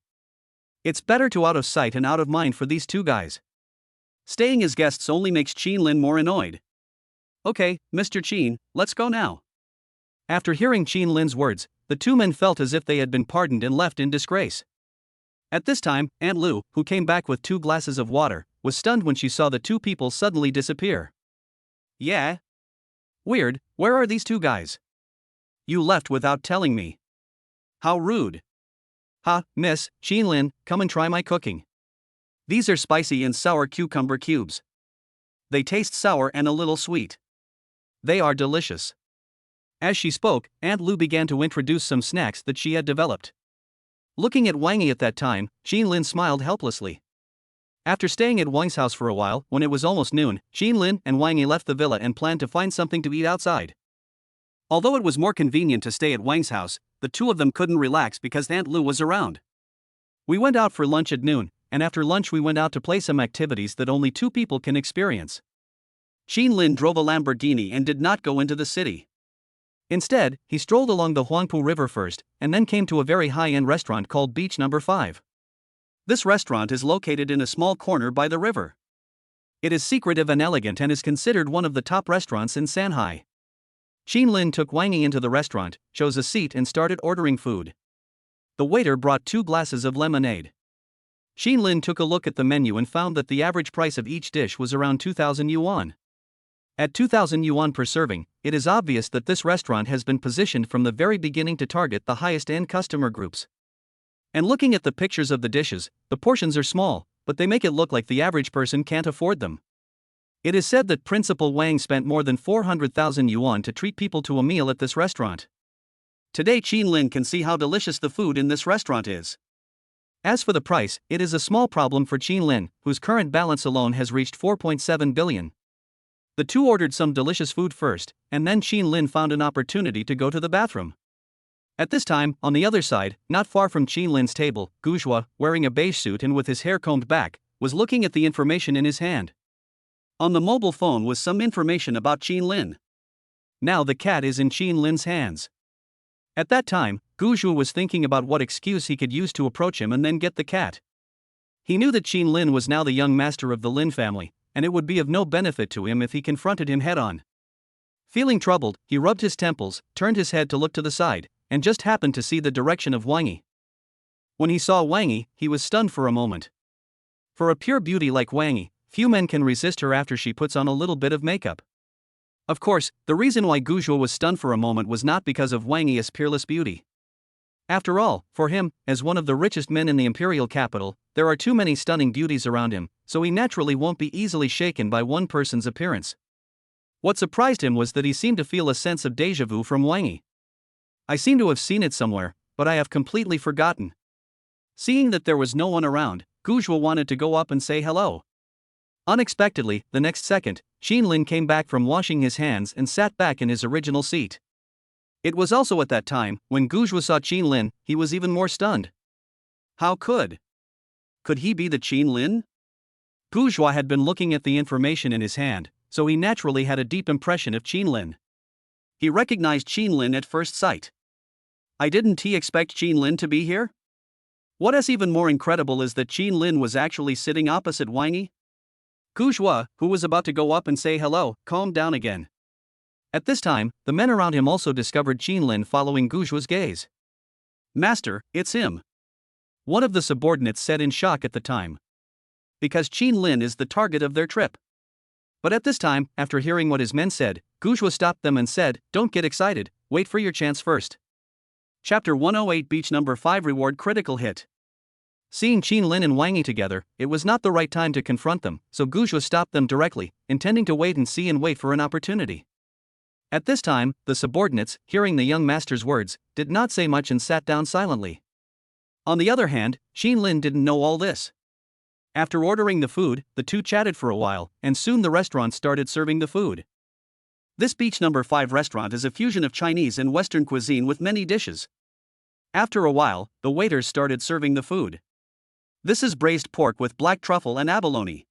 It's better to out of sight and out of mind for these two guys." Staying as guests only makes Qin Lin more annoyed. Okay, Mr. Qin, let's go now. After hearing Qin Lin's words, the two men felt as if they had been pardoned and left in disgrace. At this time, Aunt Lu, who came back with 2 glasses of water, was stunned when she saw the two people suddenly disappear. Yeah? Weird, where are these two guys? You left without telling me. How rude. Ha, miss, Qin Lin, come and try my cooking. These are spicy and sour cucumber cubes. They taste sour and a little sweet. They are delicious. As she spoke, Aunt Lu began to introduce some snacks that she had developed. Looking at Wang Yi at that time, Qin Lin smiled helplessly. After staying at Wang's house for a while, when it was almost noon, Qin Lin and Wang Yi left the villa and planned to find something to eat outside. Although it was more convenient to stay at Wang's house, the two of them couldn't relax because Aunt Lu was around. We went out for lunch at noon, and after lunch we went out to play some activities that only 2 people can experience. Qin Lin drove a Lamborghini and did not go into the city. Instead, he strolled along the Huangpu River first, and then came to a very high-end restaurant called Beach No. 5. This restaurant is located in a small corner by the river. It is secretive and elegant and is considered one of the top restaurants in Shanghai. Qin Lin took Wang Yi into the restaurant, chose a seat and started ordering food. The waiter brought 2 glasses of lemonade. Qin Lin took a look at the menu and found that the average price of each dish was around 2,000 yuan. At 2,000 yuan per serving, it is obvious that this restaurant has been positioned from the very beginning to target the highest-end customer groups. And looking at the pictures of the dishes, the portions are small, but they make it look like the average person can't afford them. It is said that Principal Wang spent more than 400,000 yuan to treat people to a meal at this restaurant. Today Qin Lin can see how delicious the food in this restaurant is. As for the price, it is a small problem for Qin Lin, whose current balance alone has reached 4.7 billion. The two ordered some delicious food first, and then Qin Lin found an opportunity to go to the bathroom. At this time, on the other side, not far from Qin Lin's table, Gu, wearing a beige suit and with his hair combed back, was looking at the information in his hand. On the mobile phone was some information about Qin Lin. Now the cat is in Qin Lin's hands. At that time, Gu was thinking about what excuse he could use to approach him and then get the cat. He knew that Qin Lin was now the young master of the Lin family, and it would be of no benefit to him if he confronted him head-on. Feeling troubled, he rubbed his temples, turned his head to look to the side, and just happened to see the direction of Wang Yi. When he saw Wang Yi, he was stunned for a moment. For a pure beauty like Wang Yi, few men can resist her after she puts on a little bit of makeup. Of course, the reason why Gu was stunned for a moment was not because of Wang Yi's peerless beauty. After all, for him, as one of the richest men in the imperial capital, there are too many stunning beauties around him, so he naturally won't be easily shaken by one person's appearance. What surprised him was that he seemed to feel a sense of déjà vu from Wang Yi. I seem to have seen it somewhere, but I have completely forgotten. Seeing that there was no one around, Gu wanted to go up and say hello. Unexpectedly, the next second, Qin Lin came back from washing his hands and sat back in his original seat. It was also at that time, when Gu saw Qin Lin, he was even more stunned. How could he be the Qin Lin? Gu had been looking at the information in his hand, so he naturally had a deep impression of Qin Lin. He recognized Qin Lin at first sight. Didn't he expect Qin Lin to be here? What is even more incredible is that Qin Lin was actually sitting opposite Wang Yi. Gu Zhua, who was about to go up and say hello, calmed down again. At this time, the men around him also discovered Qin Lin following Gu Zhua's gaze. "Master, it's him," one of the subordinates said in shock at the time. Because Qin Lin is the target of their trip. But at this time, after hearing what his men said, Gu Zhua stopped them and said, "Don't get excited, wait for your chance first." Chapter 108 Beach Number 5 Reward Critical Hit. Seeing Qin Lin and Wang Yi together, it was not the right time to confront them, so Gu Zhua stopped them directly, intending to wait and see and wait for an opportunity. At this time, the subordinates, hearing the young master's words, did not say much and sat down silently. On the other hand, Qin Lin didn't know all this. After ordering the food, the two chatted for a while, and soon the restaurant started serving the food. This Beach Number 5 restaurant is a fusion of Chinese and Western cuisine with many dishes. After a while, the waiters started serving the food. This is braised pork with black truffle and abalone.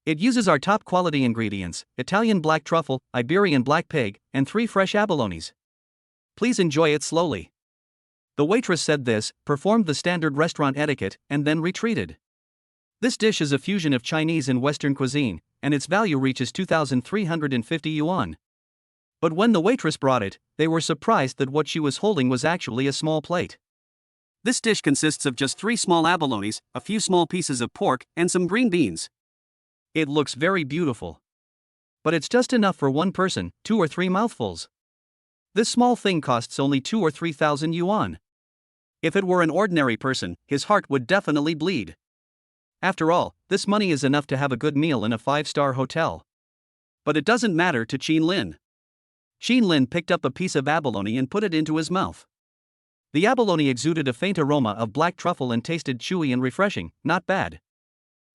It uses our top quality ingredients: Italian black truffle, Iberian black pig, and 3 fresh abalones. Please enjoy it slowly. The waitress said this, performed the standard restaurant etiquette, and then retreated. This dish is a fusion of Chinese and Western cuisine, and its value reaches 2,350 yuan. But when the waitress brought it, they were surprised that what she was holding was actually a small plate. This dish consists of just 3 small abalones, a few small pieces of pork, and some green beans. It looks very beautiful. But it's just enough for one person, 2 or 3 mouthfuls. This small thing costs only 2 or 3,000 yuan. If it were an ordinary person, his heart would definitely bleed. After all, this money is enough to have a good meal in a 5-star hotel. But it doesn't matter to Qin Lin. Qin Lin picked up a piece of abalone and put it into his mouth. The abalone exuded a faint aroma of black truffle and tasted chewy and refreshing, not bad.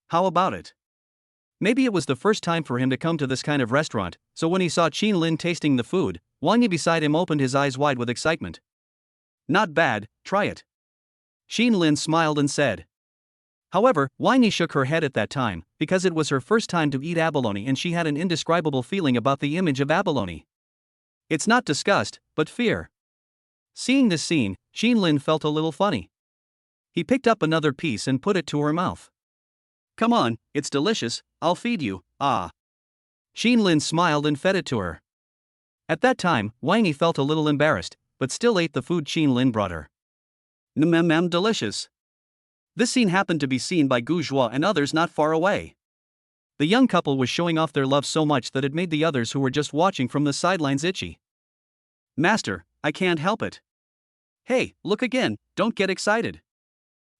How about it? Maybe it was the first time for him to come to this kind of restaurant, so when he saw Qin Lin tasting the food, Wang Yi beside him opened his eyes wide with excitement. "Not bad, try it." Qin Lin smiled and said. However, Wang Yi shook her head at that time, because it was her first time to eat abalone and she had an indescribable feeling about the image of abalone. It's not disgust, but fear. Seeing this scene, Qin Lin felt a little funny. He picked up another piece and put it to her mouth. "Come on, it's delicious, I'll feed you, ah." Qin Lin smiled and fed it to her. At that time, Wang Yi felt a little embarrassed, but still ate the food Qin Lin brought her. Delicious. This scene happened to be seen by Gu Zhua and others not far away. The young couple was showing off their love so much that it made the others who were just watching from the sidelines itchy. "Master, I can't help it." "Hey, look again, don't get excited."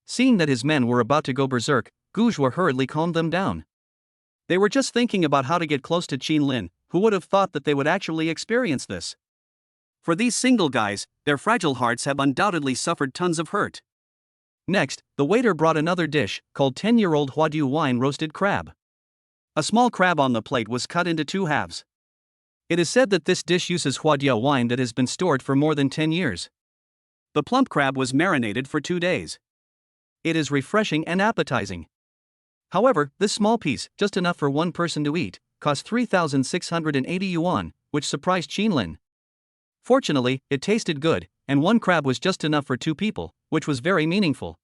Seeing that his men were about to go berserk, Gu Zhua hurriedly calmed them down. They were just thinking about how to get close to Qin Lin, who would have thought that they would actually experience this. For these single guys, their fragile hearts have undoubtedly suffered tons of hurt. Next, the waiter brought another dish, called 10-year-old Huadiu wine roasted crab. A small crab on the plate was cut into 2 halves. It is said that this dish uses Huadiu wine that has been stored for more than 10 years. The plump crab was marinated for 2 days. It is refreshing and appetizing. However, this small piece, just enough for one person to eat, cost 3,680 yuan, which surprised Qin Lin. Fortunately, it tasted good, and 1 crab was just enough for 2 people, which was very meaningful.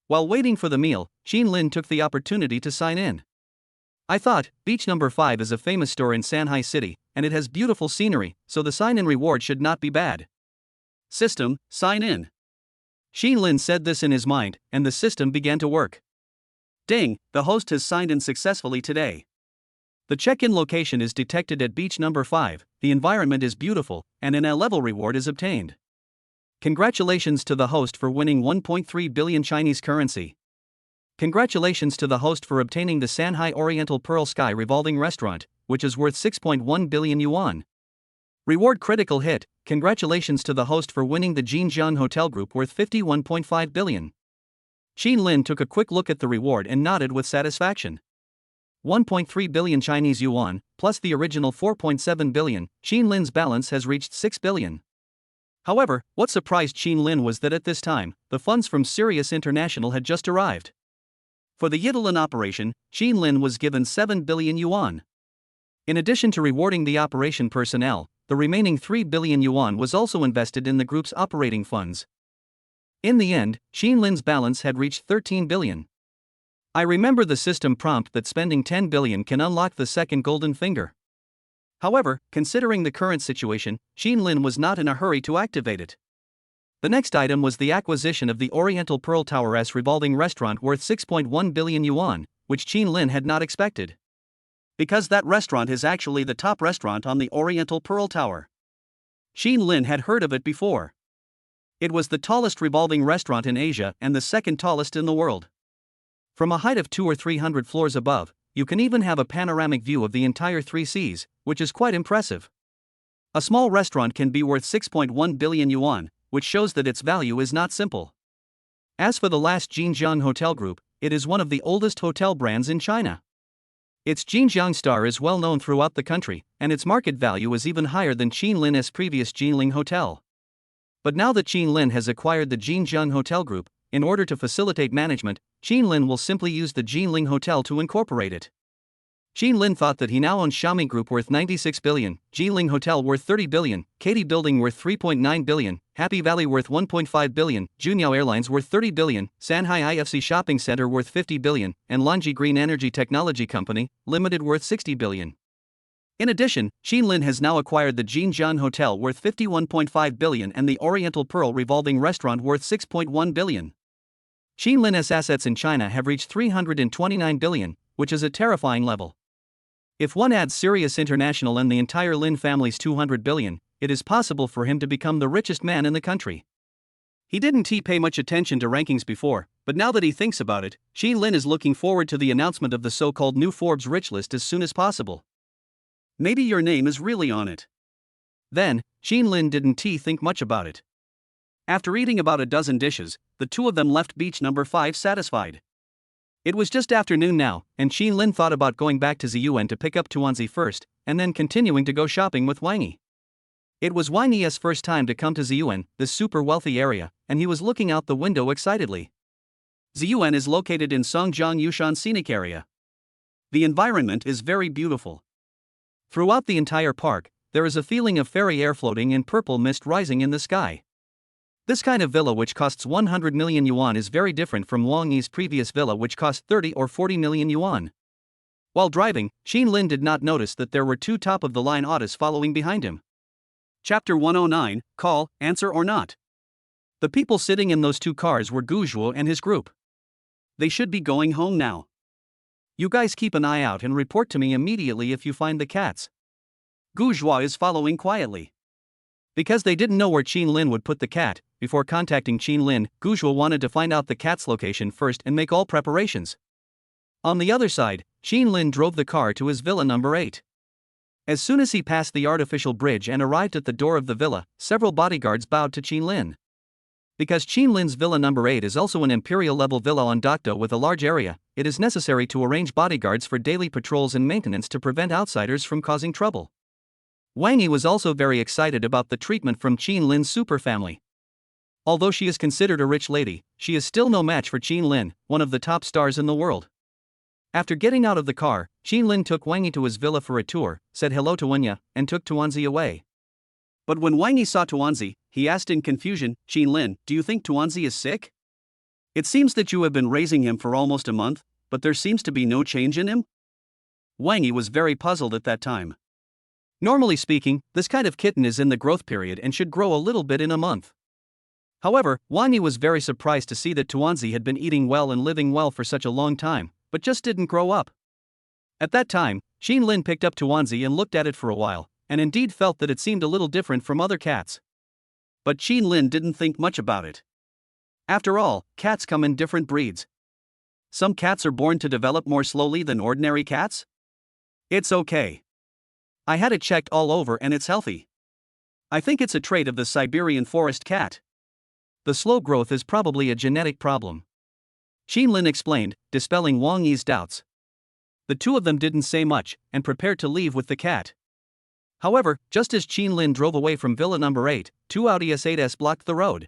While waiting for the meal, Qin Lin took the opportunity to sign in. "I thought, Beach Number 5 is a famous store in Shanghai City, and it has beautiful scenery, so the sign-in reward should not be bad. System, sign in." Qin Lin said this in his mind, and the system began to work. Ding, the host has signed in successfully today. The check-in location is detected at Beach Number 5, the environment is beautiful, and an A-level reward is obtained. Congratulations to the host for winning 1.3 billion Chinese currency. Congratulations to the host for obtaining the Shanghai Oriental Pearl Sky Revolving Restaurant, which is worth 6.1 billion yuan. Reward critical hit, congratulations to the host for winning the Jinjiang Hotel Group worth 51.5 billion. Qin Lin took a quick look at the reward and nodded with satisfaction. 1.3 billion Chinese yuan, plus the original 4.7 billion, Qin Lin's balance has reached 6 billion. However, what surprised Qin Lin was that at this time, the funds from Sirius International had just arrived. For the Yidelin operation, Qin Lin was given 7 billion yuan. In addition to rewarding the operation personnel, the remaining 3 billion yuan was also invested in the group's operating funds. In the end, Qin Lin's balance had reached 13 billion. I remember the system prompt that spending 10 billion can unlock the second golden finger. However, considering the current situation, Qin Lin was not in a hurry to activate it. The next item was the acquisition of the Oriental Pearl Tower's revolving restaurant worth 6.1 billion yuan, which Qin Lin had not expected. Because that restaurant is actually the top restaurant on the Oriental Pearl Tower. Qin Lin had heard of it before. It was the tallest revolving restaurant in Asia and the second tallest in the world. From a height of 200 or 300 floors above, you can even have a panoramic view of the entire three seas, which is quite impressive. A small restaurant can be worth 6.1 billion yuan, which shows that its value is not simple. As for the last Jinjiang Hotel Group, it is one of the oldest hotel brands in China. Its Jinjiang Star is well known throughout the country, and its market value is even higher than Qin Lin's previous Jinling Hotel. But now that Qin Lin has acquired the Jinjiang Hotel Group, in order to facilitate management, Qin Lin will simply use the Jinling Hotel to incorporate it. Qin Lin thought that he now owns Xiaomi Group worth 96 billion, Jinling Hotel worth 30 billion, Katy Building worth 3.9 billion, Happy Valley worth 1.5 billion, Junyao Airlines worth 30 billion, Shanghai IFC Shopping Center worth 50 billion, and Longi Green Energy Technology Company, Limited worth 60 billion. In addition, Qin Lin has now acquired the Jinjiang Hotel worth 51.5 billion and the Oriental Pearl revolving restaurant worth 6.1 billion. Qin Lin's assets in China have reached 329 billion, which is a terrifying level. If one adds Sirius International and the entire Lin family's 200 billion, it is possible for him to become the richest man in the country. He didn't pay much attention to rankings before, but now that he thinks about it, Qin Lin is looking forward to the announcement of the so-called new Forbes Rich List as soon as possible. Maybe your name is really on it. Then, Qin Lin didn't think much about it. After eating about a dozen dishes, the two of them left beach number 5 satisfied. It was just afternoon now, and Qin Lin thought about going back to Ziyuan to pick up Tuanzi first, and then continuing to go shopping with Wang Yi. It was Wang Yi's first time to come to Ziyuan, this super wealthy area, and he was looking out the window excitedly. Ziyuan is located in Songjiang Yushan Scenic Area. The environment is very beautiful. Throughout the entire park, there is a feeling of fairy air floating in purple mist rising in the sky. This kind of villa which costs 100 million yuan is very different from Wang Yi's previous villa which cost 30 or 40 million yuan. While driving, Qin Lin did not notice that there were two top-of-the-line autos following behind him. Chapter 109, Call, Answer or Not. The people sitting in those two cars were Gu Zhuo and his group. They should be going home now. You guys keep an eye out and report to me immediately if you find the cats. Gu Zhuo is following quietly. Because they didn't know where Qin Lin would put the cat, before contacting Qin Lin, Gu Zhuo wanted to find out the cat's location first and make all preparations. On the other side, Qin Lin drove the car to his villa number 8. As soon as he passed the artificial bridge and arrived at the door of the villa, several bodyguards bowed to Qin Lin. Because Qin Lin's villa number 8 is also an imperial-level villa on Dokdo with a large area, it is necessary to arrange bodyguards for daily patrols and maintenance to prevent outsiders from causing trouble. Wang Yi was also very excited about the treatment from Qin Lin's super family. Although she is considered a rich lady, she is still no match for Qin Lin, one of the top stars in the world. After getting out of the car, Qin Lin took Wang Yi to his villa for a tour, said hello to Wenya, and took Tuanzi away. But when Wang Yi saw Tuanzi, he asked in confusion, Qin Lin, do you think Tuanzi is sick? It seems that you have been raising him for almost a month, but there seems to be no change in him? Wang Yi was very puzzled at that time. Normally speaking, this kind of kitten is in the growth period and should grow a little bit in a month. However, Wang Yi was very surprised to see that Tuanzi had been eating well and living well for such a long time, but just didn't grow up. At that time, Qin Lin picked up Tuanzi and looked at it for a while, and indeed felt that it seemed a little different from other cats. But Qin Lin didn't think much about it. After all, cats come in different breeds. Some cats are born to develop more slowly than ordinary cats. It's okay. I had it checked all over and it's healthy. I think it's a trait of the Siberian forest cat. The slow growth is probably a genetic problem. Qin Lin explained, dispelling Wang Yi's doubts. The two of them didn't say much, and prepared to leave with the cat. However, just as Qin Lin drove away from villa number 8, two Audi S8s blocked the road.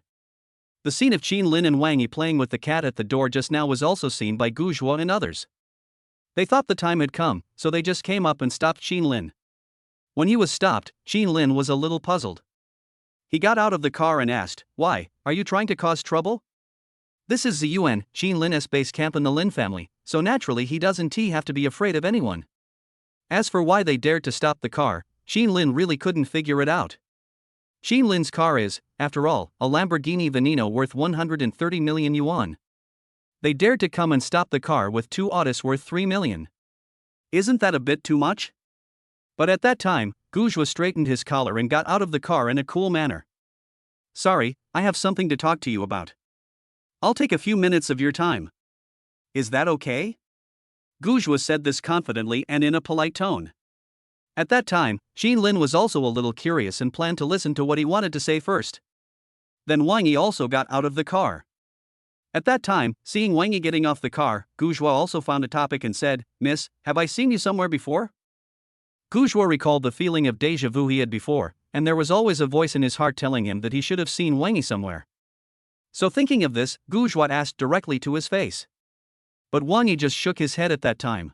The scene of Qin Lin and Wang Yi playing with the cat at the door just now was also seen by Gu Zhuo and others. They thought the time had come, so they just came up and stopped Qin Lin. When he was stopped, Qin Lin was a little puzzled. He got out of the car and asked, "Why, are you trying to cause trouble?" This is the UN, Qin Lin's base camp in the Lin family, so naturally he doesn't have to be afraid of anyone. As for why they dared to stop the car, Qin Lin really couldn't figure it out. Qin Lin's car is, after all, a Lamborghini Veneno worth 130 million yuan. They dared to come and stop the car with two autos worth 3 million. Isn't that a bit too much? But at that time, Gujwa straightened his collar and got out of the car in a cool manner. Sorry, I have something to talk to you about. I'll take a few minutes of your time. Is that okay? Gujwa said this confidently and in a polite tone. At that time, Qin Lin was also a little curious and planned to listen to what he wanted to say first. Then Wang Yi also got out of the car. At that time, seeing Wang Yi getting off the car, Gujwa also found a topic and said, "Miss, have I seen you somewhere before?" Gujwa recalled the feeling of déjà vu he had before, and there was always a voice in his heart telling him that he should have seen Wang Yi somewhere. So thinking of this, Gujwa asked directly to his face. But Wang Yi just shook his head at that time.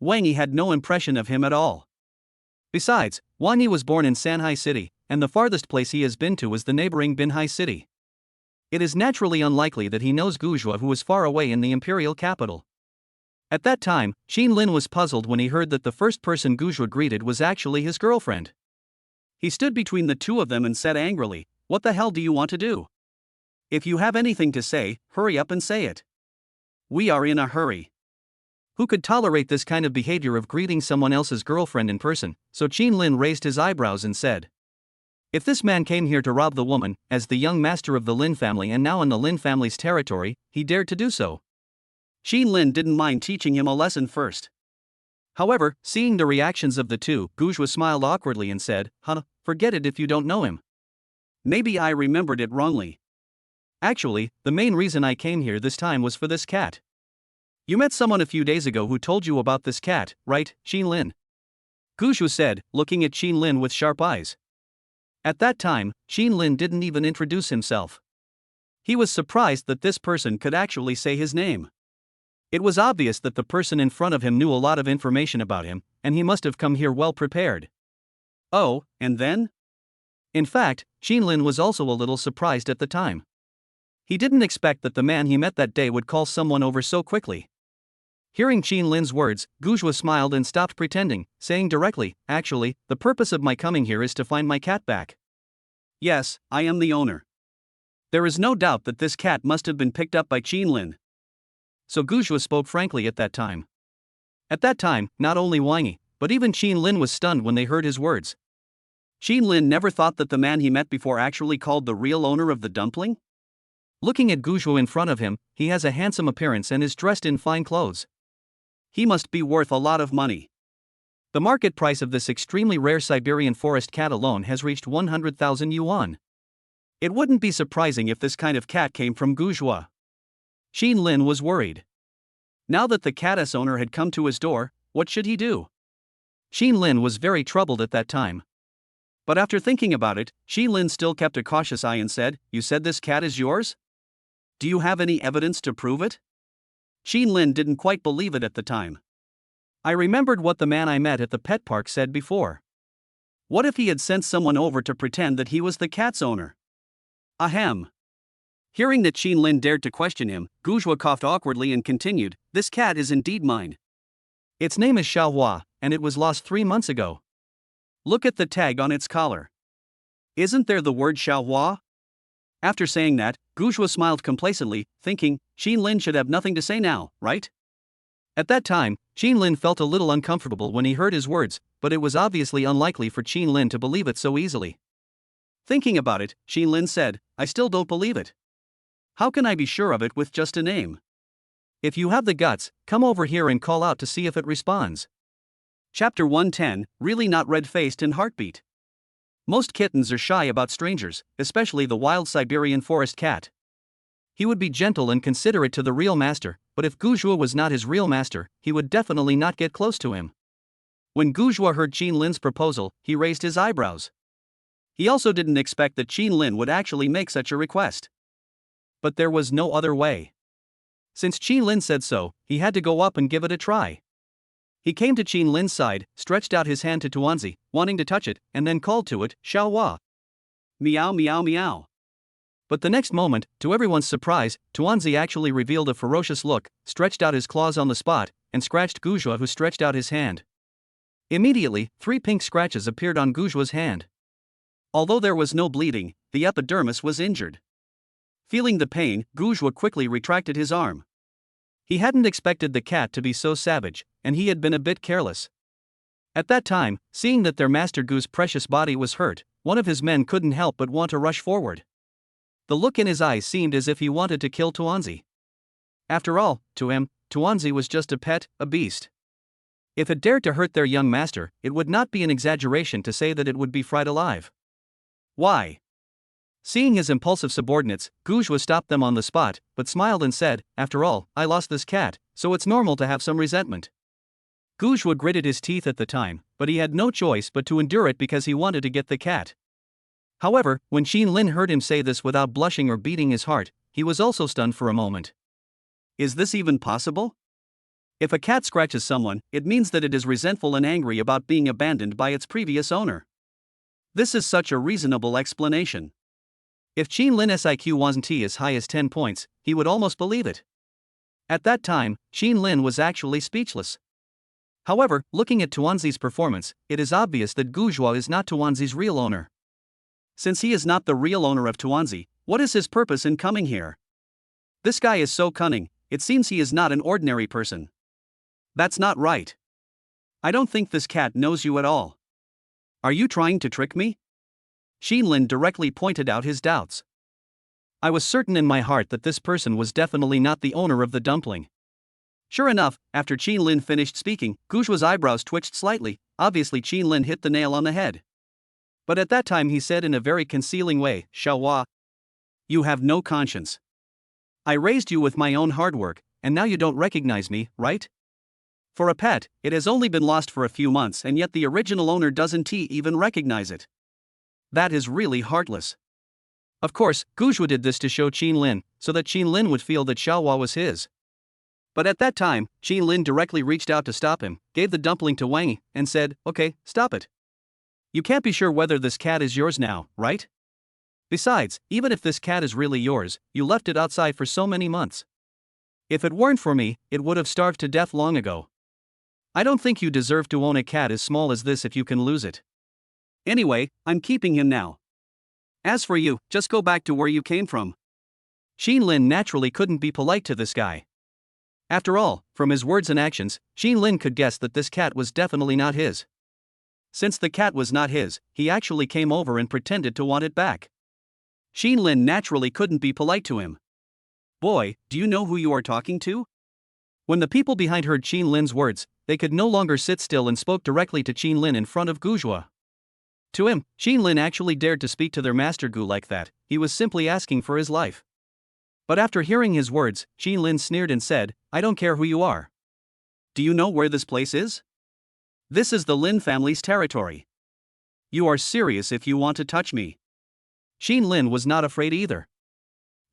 Wang Yi had no impression of him at all. Besides, Wang Yi was born in Sanhai City, and the farthest place he has been to is the neighboring Binhai City. It is naturally unlikely that he knows Gujwa, who is far away in the imperial capital. At that time, Qin Lin was puzzled when he heard that the first person Gujwa greeted was actually his girlfriend. He stood between the two of them and said angrily, "What the hell do you want to do? If you have anything to say, hurry up and say it. We are in a hurry." Who could tolerate this kind of behavior of greeting someone else's girlfriend in person? So Qin Lin raised his eyebrows and said, "If this man came here to rob the woman, as the young master of the Lin family and now in the Lin family's territory, he dared to do so." Qin Lin didn't mind teaching him a lesson first. However, seeing the reactions of the two, Gujwa smiled awkwardly and said, "Forget it if you don't know him." Maybe I remembered it wrongly. Actually, the main reason I came here this time was for this cat. You met someone a few days ago who told you about this cat, right, Qin Lin? Gujwa said, looking at Qin Lin with sharp eyes. At that time, Qin Lin didn't even introduce himself. He was surprised that this person could actually say his name. It was obvious that the person in front of him knew a lot of information about him, and he must have come here well prepared. Oh, and then? In fact, Qin Lin was also a little surprised at the time. He didn't expect that the man he met that day would call someone over so quickly. Hearing Qin Lin's words, Gujwa smiled and stopped pretending, saying directly, "Actually, the purpose of my coming here is to find my cat back." "Yes, I am the owner. There is no doubt that this cat must have been picked up by Qin Lin." So Gujwa spoke frankly at that time. At that time, not only Wang Yi, but even Qin Lin was stunned when they heard his words. Qin Lin never thought that the man he met before actually called the real owner of the dumpling? Looking at Gujwa in front of him, he has a handsome appearance and is dressed in fine clothes. He must be worth a lot of money. The market price of this extremely rare Siberian forest cat alone has reached 100,000 yuan. It wouldn't be surprising if this kind of cat came from Gujwa. Qin Lin was worried. Now that the cat's owner had come to his door, what should he do? Qin Lin was very troubled at that time. But after thinking about it, Qin Lin still kept a cautious eye and said, "You said this cat is yours? Do you have any evidence to prove it?" Qin Lin didn't quite believe it at the time. I remembered what the man I met at the pet park said before. What if he had sent someone over to pretend that he was the cat's owner? Ahem. Hearing that Qin Lin dared to question him, Gujwa coughed awkwardly and continued, "This cat is indeed mine. Its name is Xiaohua, and it was lost 3 months ago. Look at the tag on its collar. Isn't there the word Xiaohua?" After saying that, Gujwa smiled complacently, thinking, Qin Lin should have nothing to say now, right? At that time, Qin Lin felt a little uncomfortable when he heard his words, but it was obviously unlikely for Qin Lin to believe it so easily. Thinking about it, Qin Lin said, "I still don't believe it. How can I be sure of it with just a name?" If you have the guts, come over here and call out to see if it responds. Chapter 110, Really Not Red-Faced and Heartbeat. Most kittens are shy about strangers, especially the wild Siberian forest cat. He would be gentle and considerate to the real master, but if Gujwa was not his real master, he would definitely not get close to him. When Gujwa heard Qin Lin's proposal, he raised his eyebrows. He also didn't expect that Qin Lin would actually make such a request. But there was no other way. Since Qin Lin said so, he had to go up and give it a try. He came to Qin Lin's side, stretched out his hand to Tuanzi, wanting to touch it, and then called to it, Xiao Hua. Meow meow meow. But the next moment, to everyone's surprise, Tuanzi actually revealed a ferocious look, stretched out his claws on the spot, and scratched Guzhua, who stretched out his hand. Immediately, 3 pink scratches appeared on Guzhua's hand. Although there was no bleeding, the epidermis was injured. Feeling the pain, Guzhua quickly retracted his arm. He hadn't expected the cat to be so savage, and he had been a bit careless. At that time, seeing that their master Gu's precious body was hurt, one of his men couldn't help but want to rush forward. The look in his eyes seemed as if he wanted to kill Tuanzi. After all, to him, Tuanzi was just a pet, a beast. If it dared to hurt their young master, it would not be an exaggeration to say that it would be fried alive. Why? Seeing his impulsive subordinates, Guzhua stopped them on the spot, but smiled and said, after all, I lost this cat, so it's normal to have some resentment. Guzhua gritted his teeth at the time, but he had no choice but to endure it because he wanted to get the cat. However, when Qin Lin heard him say this without blushing or beating his heart, he was also stunned for a moment. Is this even possible? If a cat scratches someone, it means that it is resentful and angry about being abandoned by its previous owner. This is such a reasonable explanation. If Qin Lin's IQ wasn't as high as 10 points, he would almost believe it. At that time, Qin Lin was actually speechless. However, looking at Tuanzi's performance, it is obvious that Guzhua is not Tuanzi's real owner. Since he is not the real owner of Tuanzi, what is his purpose in coming here? This guy is so cunning, it seems he is not an ordinary person. That's not right. I don't think this cat knows you at all. Are you trying to trick me? Qin Lin directly pointed out his doubts. I was certain in my heart that this person was definitely not the owner of the dumpling. Sure enough, after Qin Lin finished speaking, Guzhua's eyebrows twitched slightly. Obviously Qin Lin hit the nail on the head. But at that time he said in a very concealing way, Xiao Hua, you have no conscience. I raised you with my own hard work, and now you don't recognize me, right? For a pet, it has only been lost for a few months and yet the original owner doesn't even recognize it. That is really heartless. Of course, Guzhua did this to show Qin Lin, so that Qin Lin would feel that Xiao Hua was his. But at that time, Qin Lin directly reached out to stop him, gave the dumpling to Wang Yi, and said, okay, stop it. You can't be sure whether this cat is yours now, right? Besides, even if this cat is really yours, you left it outside for so many months. If it weren't for me, it would have starved to death long ago. I don't think you deserve to own a cat as small as this if you can lose it. Anyway, I'm keeping him now. As for you, just go back to where you came from. Qin Lin naturally couldn't be polite to this guy. After all, from his words and actions, Qin Lin could guess that this cat was definitely not his. Since the cat was not his, he actually came over and pretended to want it back. Qin Lin naturally couldn't be polite to him. Boy, do you know who you are talking to? When the people behind heard Qin Lin's words, they could no longer sit still and spoke directly to Qin Lin in front of Guzhua. To him, Qin Lin actually dared to speak to their master Gu like that. He was simply asking for his life. But after hearing his words, Qin Lin sneered and said, I don't care who you are. Do you know where this place is? This is the Lin family's territory. You are serious if you want to touch me. Qin Lin was not afraid either.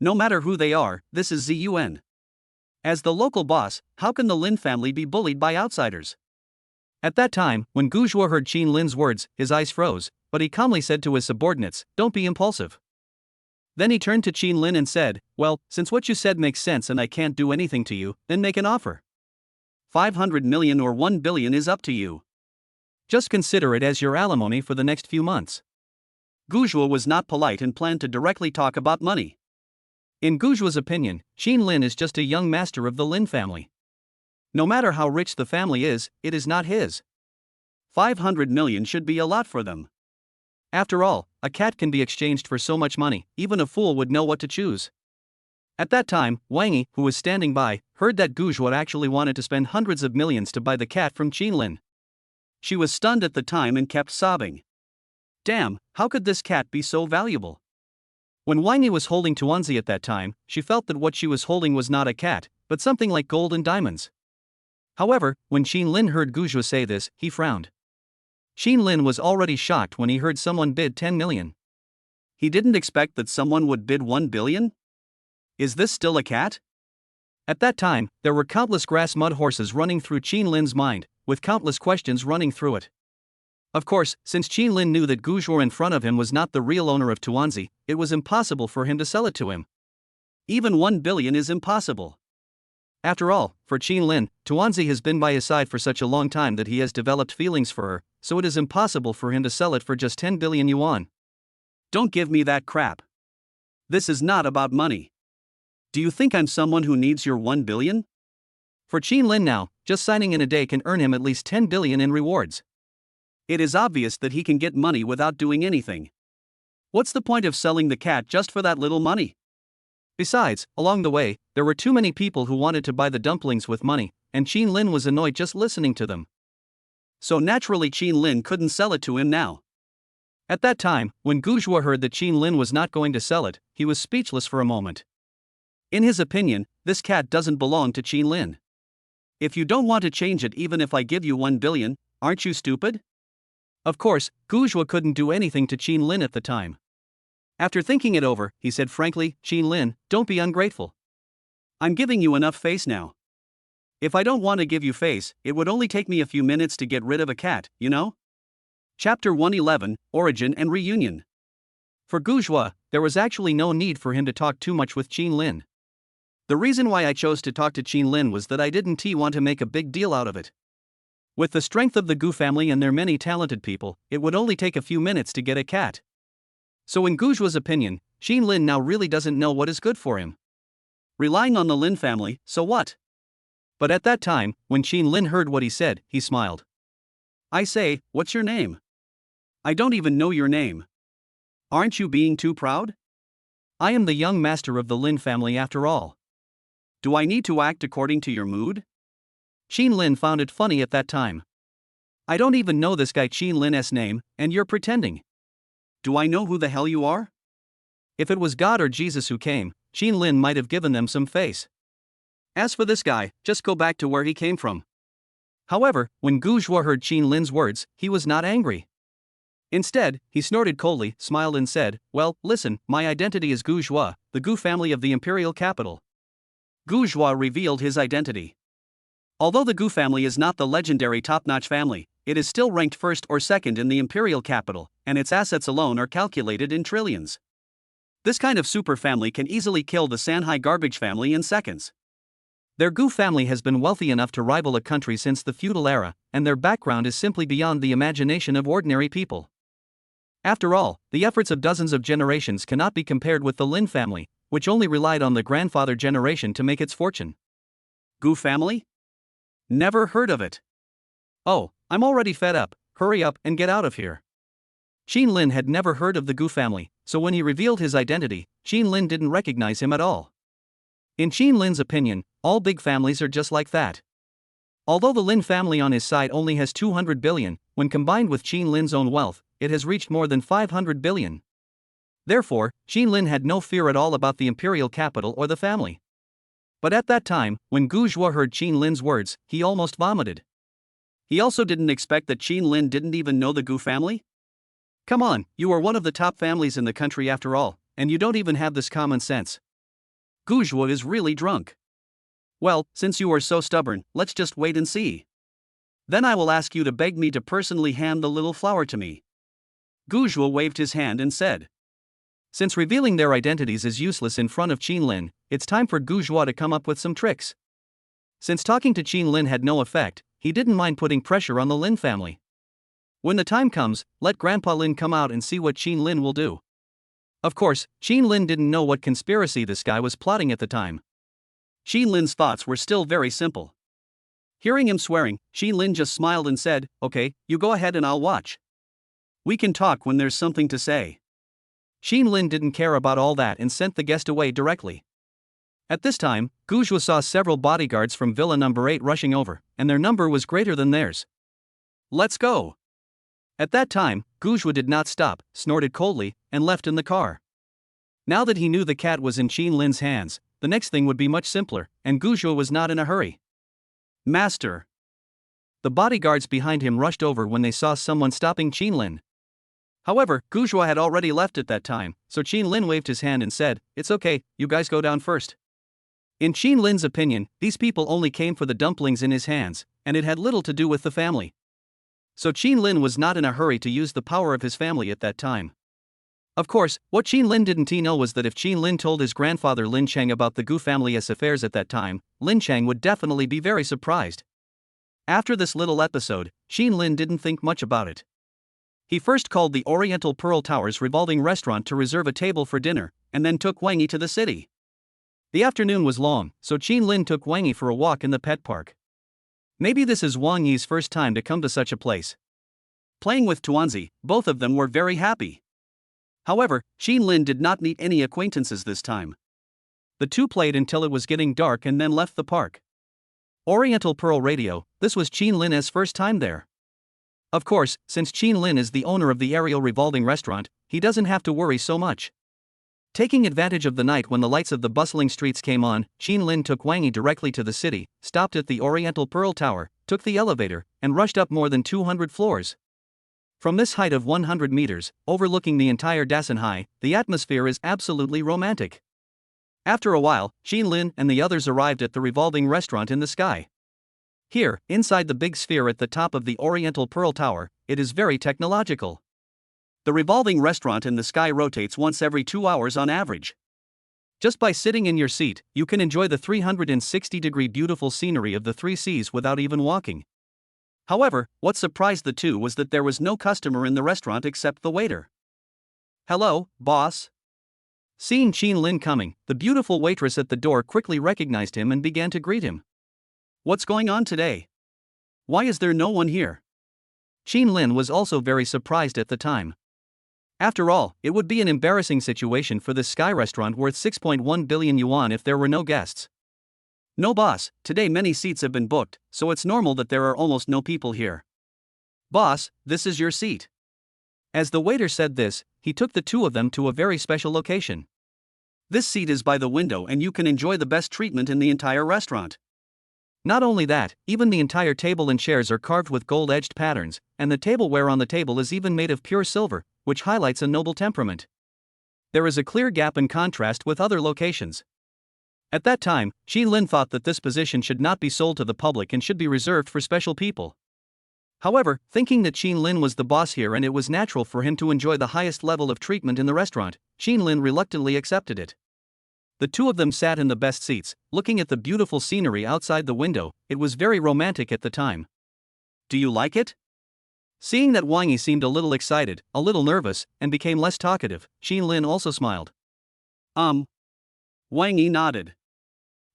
No matter who they are, this is Zun. As the local boss, how can the Lin family be bullied by outsiders? At that time, when Guzhua heard Qin Lin's words, his eyes froze, but he calmly said to his subordinates, don't be impulsive. Then he turned to Qin Lin and said, well, since what you said makes sense and I can't do anything to you, then make an offer. 500 million or 1 billion is up to you. Just consider it as your alimony for the next few months. Guzhua was not polite and planned to directly talk about money. In Guzhua's opinion, Qin Lin is just a young master of the Lin family. No matter how rich the family is, it is not his. 500 million should be a lot for them. After all, a cat can be exchanged for so much money, even a fool would know what to choose. At that time, Wang Yi, who was standing by, heard that Guzhua actually wanted to spend hundreds of millions to buy the cat from Qin Lin. She was stunned at the time and kept sobbing. Damn, how could this cat be so valuable? When Wang Yi was holding Tuanzi at that time, she felt that what she was holding was not a cat, but something like gold and diamonds. However, when Qin Lin heard Guzhua say this, he frowned. Qin Lin was already shocked when he heard someone bid 10 million. He didn't expect that someone would bid 1 billion? Is this still a cat? At that time, there were countless grass mud horses running through Qin Lin's mind, with countless questions running through it. Of course, since Qin Lin knew that Guzhuo in front of him was not the real owner of Tuanzi, it was impossible for him to sell it to him. Even 1 billion is impossible. After all, for Qin Lin, Tuanzi has been by his side for such a long time that he has developed feelings for her, so it is impossible for him to sell it for just 10 billion yuan. Don't give me that crap. This is not about money. Do you think I'm someone who needs your 1 billion? For Qin Lin now, just signing in a day can earn him at least 10 billion in rewards. It is obvious that he can get money without doing anything. What's the point of selling the cat just for that little money? Besides, along the way, there were too many people who wanted to buy the dumplings with money, and Qin Lin was annoyed just listening to them. So naturally Qin Lin couldn't sell it to him now. At that time, when Guzhuo heard that Qin Lin was not going to sell it, he was speechless for a moment. In his opinion, this cat doesn't belong to Qin Lin. If you don't want to change it even if I give you 1 billion, aren't you stupid? Of course, Guzhuo couldn't do anything to Qin Lin at the time. After thinking it over, he said frankly, Qin Lin, don't be ungrateful. I'm giving you enough face now. If I don't want to give you face, it would only take me a few minutes to get rid of a cat, you know? Chapter 111, Origin and Reunion. For Guzhuo, there was actually no need for him to talk too much with Qin Lin. The reason why I chose to talk to Qin Lin was that I didn't want to make a big deal out of it. With the strength of the Gu family and their many talented people, it would only take a few minutes to get a cat. So in Guzhuo's opinion, Qin Lin now really doesn't know what is good for him. Relying on the Lin family, so what? But at that time, when Qin Lin heard what he said, he smiled. I say, what's your name? I don't even know your name. Aren't you being too proud? I am the young master of the Lin family after all. Do I need to act according to your mood? Qin Lin found it funny at that time. I don't even know this guy Qin Lin's name, and you're pretending. Do I know who the hell you are? If it was God or Jesus who came, Qin Lin might have given them some face. As for this guy, just go back to where he came from. However, when Guzhuo heard Qin Lin's words, he was not angry. Instead, he snorted coldly, smiled and said, well, listen, my identity is Guzhuo, the Gu family of the imperial capital. Guzhuo revealed his identity. Although the Gu family is not the legendary top-notch family, it is still ranked first or second in the imperial capital, and its assets alone are calculated in trillions. This kind of super family can easily kill the Sanhai garbage family in seconds. Their Gu family has been wealthy enough to rival a country since the feudal era, and their background is simply beyond the imagination of ordinary people. After all, the efforts of dozens of generations cannot be compared with the Lin family, which only relied on the grandfather generation to make its fortune. Gu family? Never heard of it. Oh, I'm already fed up, hurry up and get out of here. Qin Lin had never heard of the Gu family, so when he revealed his identity, Qin Lin didn't recognize him at all. In Qin Lin's opinion, all big families are just like that. Although the Lin family on his side only has 200 billion, when combined with Qin Lin's own wealth, it has reached more than 500 billion. Therefore, Qin Lin had no fear at all about the imperial capital or the family. But at that time, when Guzhuo heard Qin Lin's words, he almost vomited. He also didn't expect that Qin Lin didn't even know the Gu family? Come on, you are one of the top families in the country after all, and you don't even have this common sense. Guzhuo is really drunk. Well, since you are so stubborn, let's just wait and see. Then I will ask you to beg me to personally hand the little flower to me. Guzhuo waved his hand and said. Since revealing their identities is useless in front of Qin Lin, it's time for Guzhuo to come up with some tricks. Since talking to Qin Lin had no effect, he didn't mind putting pressure on the Lin family. When the time comes, let Grandpa Lin come out and see what Qin Lin will do. Of course, Qin Lin didn't know what conspiracy this guy was plotting at the time. Qin Lin's thoughts were still very simple. Hearing him swearing, Qin Lin just smiled and said, okay, you go ahead and I'll watch. We can talk when there's something to say. Qin Lin didn't care about all that and sent the guest away directly. At this time, Guzhuo saw several bodyguards from Villa number 8 rushing over, and their number was greater than theirs. Let's go. At that time, Guzhuo did not stop, snorted coldly, and left in the car. Now that he knew the cat was in Qin Lin's hands, the next thing would be much simpler, and Guzhuo was not in a hurry. Master. The bodyguards behind him rushed over when they saw someone stopping Qin Lin. However, Guzhuo had already left at that time, so Qin Lin waved his hand and said, it's okay, you guys go down first. In Qin Lin's opinion, these people only came for the dumplings in his hands, and it had little to do with the family. So Qin Lin was not in a hurry to use the power of his family at that time. Of course, what Qin Lin didn't know was that if Qin Lin told his grandfather Lin Cheng about the Gu family's affairs at that time, Lin Cheng would definitely be very surprised. After this little episode, Qin Lin didn't think much about it. He first called the Oriental Pearl Towers revolving restaurant to reserve a table for dinner, and then took Wang Yi to the city. The afternoon was long, so Qin Lin took Wang Yi for a walk in the pet park. Maybe this is Wang Yi's first time to come to such a place. Playing with Tuanzi, both of them were very happy. However, Qin Lin did not meet any acquaintances this time. The two played until it was getting dark and then left the park. Oriental Pearl Radio, this was Qin Lin's first time there. Of course, since Qin Lin is the owner of the aerial revolving restaurant, he doesn't have to worry so much. Taking advantage of the night when the lights of the bustling streets came on, Qin Lin took Wang Yi directly to the city, stopped at the Oriental Pearl Tower, took the elevator, and rushed up more than 200 floors. From this height of 100 meters, overlooking the entire Dasanhai, the atmosphere is absolutely romantic. After a while, Qin Lin and the others arrived at the revolving restaurant in the sky. Here, inside the big sphere at the top of the Oriental Pearl Tower, it is very technological. The revolving restaurant in the sky rotates once every 2 hours on average. Just by sitting in your seat, you can enjoy the 360-degree beautiful scenery of the three seas without even walking. However, what surprised the two was that there was no customer in the restaurant except the waiter. "Hello, boss." Seeing Qin Lin coming, the beautiful waitress at the door quickly recognized him and began to greet him. "What's going on today? Why is there no one here?" Qin Lin was also very surprised at the time. After all, it would be an embarrassing situation for this sky restaurant worth 6.1 billion yuan if there were no guests. "No boss, today many seats have been booked, so it's normal that there are almost no people here." "Boss, this is your seat." As the waiter said this, he took the two of them to a very special location. "This seat is by the window and you can enjoy the best treatment in the entire restaurant." Not only that, even the entire table and chairs are carved with gold-edged patterns, and the tableware on the table is even made of pure silver, which highlights a noble temperament. There is a clear gap in contrast with other locations. At that time, Qin Lin thought that this position should not be sold to the public and should be reserved for special people. However, thinking that Qin Lin was the boss here and it was natural for him to enjoy the highest level of treatment in the restaurant, Qin Lin reluctantly accepted it. The two of them sat in the best seats, looking at the beautiful scenery outside the window. It was very romantic at the time. "Do you like it?" Seeing that Wang Yi seemed a little excited, a little nervous, and became less talkative, Qin Lin also smiled. Wang Yi nodded.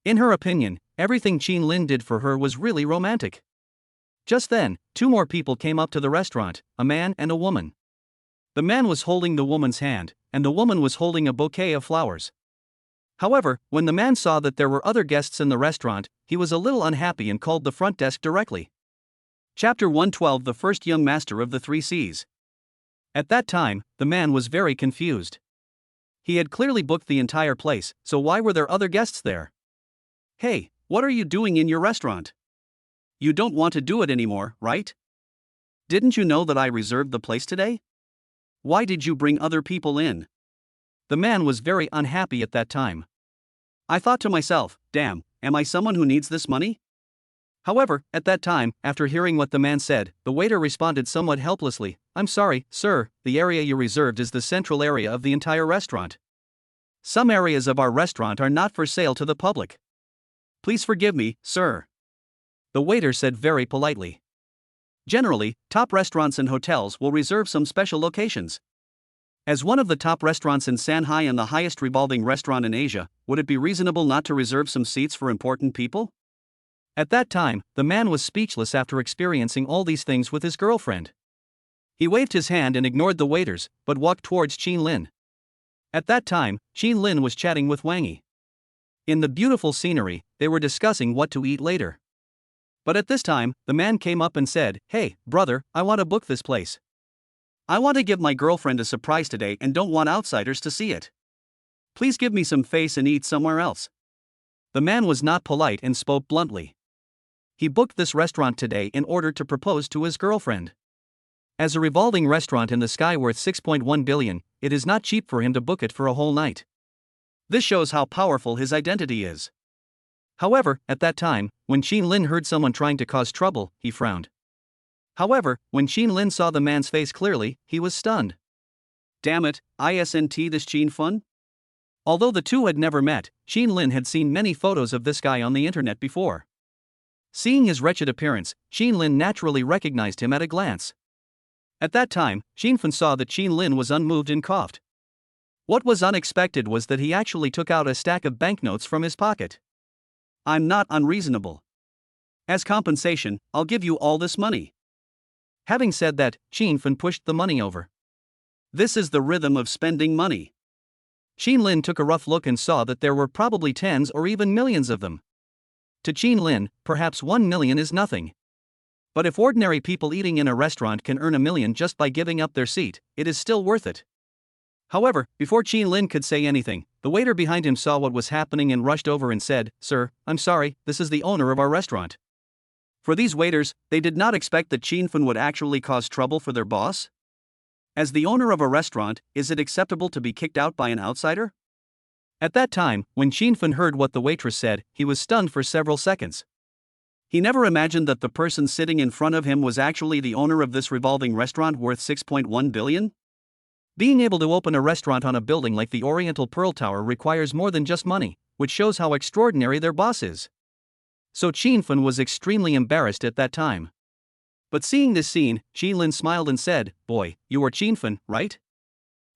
In her opinion, everything Qin Lin did for her was really romantic. Just then, two more people came up to the restaurant, a man and a woman. The man was holding the woman's hand, and the woman was holding a bouquet of flowers. However, when the man saw that there were other guests in the restaurant, he was a little unhappy and called the front desk directly. Chapter 112: The First Young Master of the Three Seas. At that time, the man was very confused. He had clearly booked the entire place, so why were there other guests there? "Hey, what are you doing in your restaurant? You don't want to do it anymore, right? Didn't you know that I reserved the place today? Why did you bring other people in?" The man was very unhappy at that time. I thought to myself, damn, am I someone who needs this money? However, at that time, after hearing what the man said, the waiter responded somewhat helplessly, "I'm sorry, sir, the area you reserved is the central area of the entire restaurant. Some areas of our restaurant are not for sale to the public. Please forgive me, sir," the waiter said very politely. Generally, top restaurants and hotels will reserve some special locations. As one of the top restaurants in Shanghai and the highest revolving restaurant in Asia, would it be reasonable not to reserve some seats for important people? At that time, the man was speechless after experiencing all these things with his girlfriend. He waved his hand and ignored the waiters, but walked towards Qin Lin. At that time, Qin Lin was chatting with Wang Yi. In the beautiful scenery, they were discussing what to eat later. But at this time, the man came up and said, "Hey, brother, I want to book this place. I want to give my girlfriend a surprise today and don't want outsiders to see it. Please give me some face and eat somewhere else." The man was not polite and spoke bluntly. He booked this restaurant today in order to propose to his girlfriend. As a revolving restaurant in the sky worth 6.1 billion, it is not cheap for him to book it for a whole night. This shows how powerful his identity is. However, at that time, when Qin Lin heard someone trying to cause trouble, he frowned. However, when Qin Lin saw the man's face clearly, he was stunned. Damn it, isn't this Qin Fun? Although the two had never met, Qin Lin had seen many photos of this guy on the internet before. Seeing his wretched appearance, Qin Lin naturally recognized him at a glance. At that time, Qin Fan saw that Qin Lin was unmoved and coughed. What was unexpected was that he actually took out a stack of banknotes from his pocket. I'm not unreasonable. As compensation, I'll give you all this money. Having said that, Qin Fan pushed the money over. This is the rhythm of spending money. Qin Lin took a rough look and saw that there were probably tens or even millions of them. To Qin Lin, perhaps 1 million is nothing. But if ordinary people eating in a restaurant can earn $1 million just by giving up their seat, it is still worth it. However, before Qin Lin could say anything, the waiter behind him saw what was happening and rushed over and said, "Sir, I'm sorry, this is the owner of our restaurant." For these waiters, they did not expect that Qin Fan would actually cause trouble for their boss. As the owner of a restaurant, is it acceptable to be kicked out by an outsider? At that time, when Qin Fan heard what the waitress said, he was stunned for several seconds. He never imagined that the person sitting in front of him was actually the owner of this revolving restaurant worth 6.1 billion? Being able to open a restaurant on a building like the Oriental Pearl Tower requires more than just money, which shows how extraordinary their boss is. So Qin Fan was extremely embarrassed at that time. But seeing this scene, Qin Lin smiled and said, "Boy, you are Qin Fan, right?"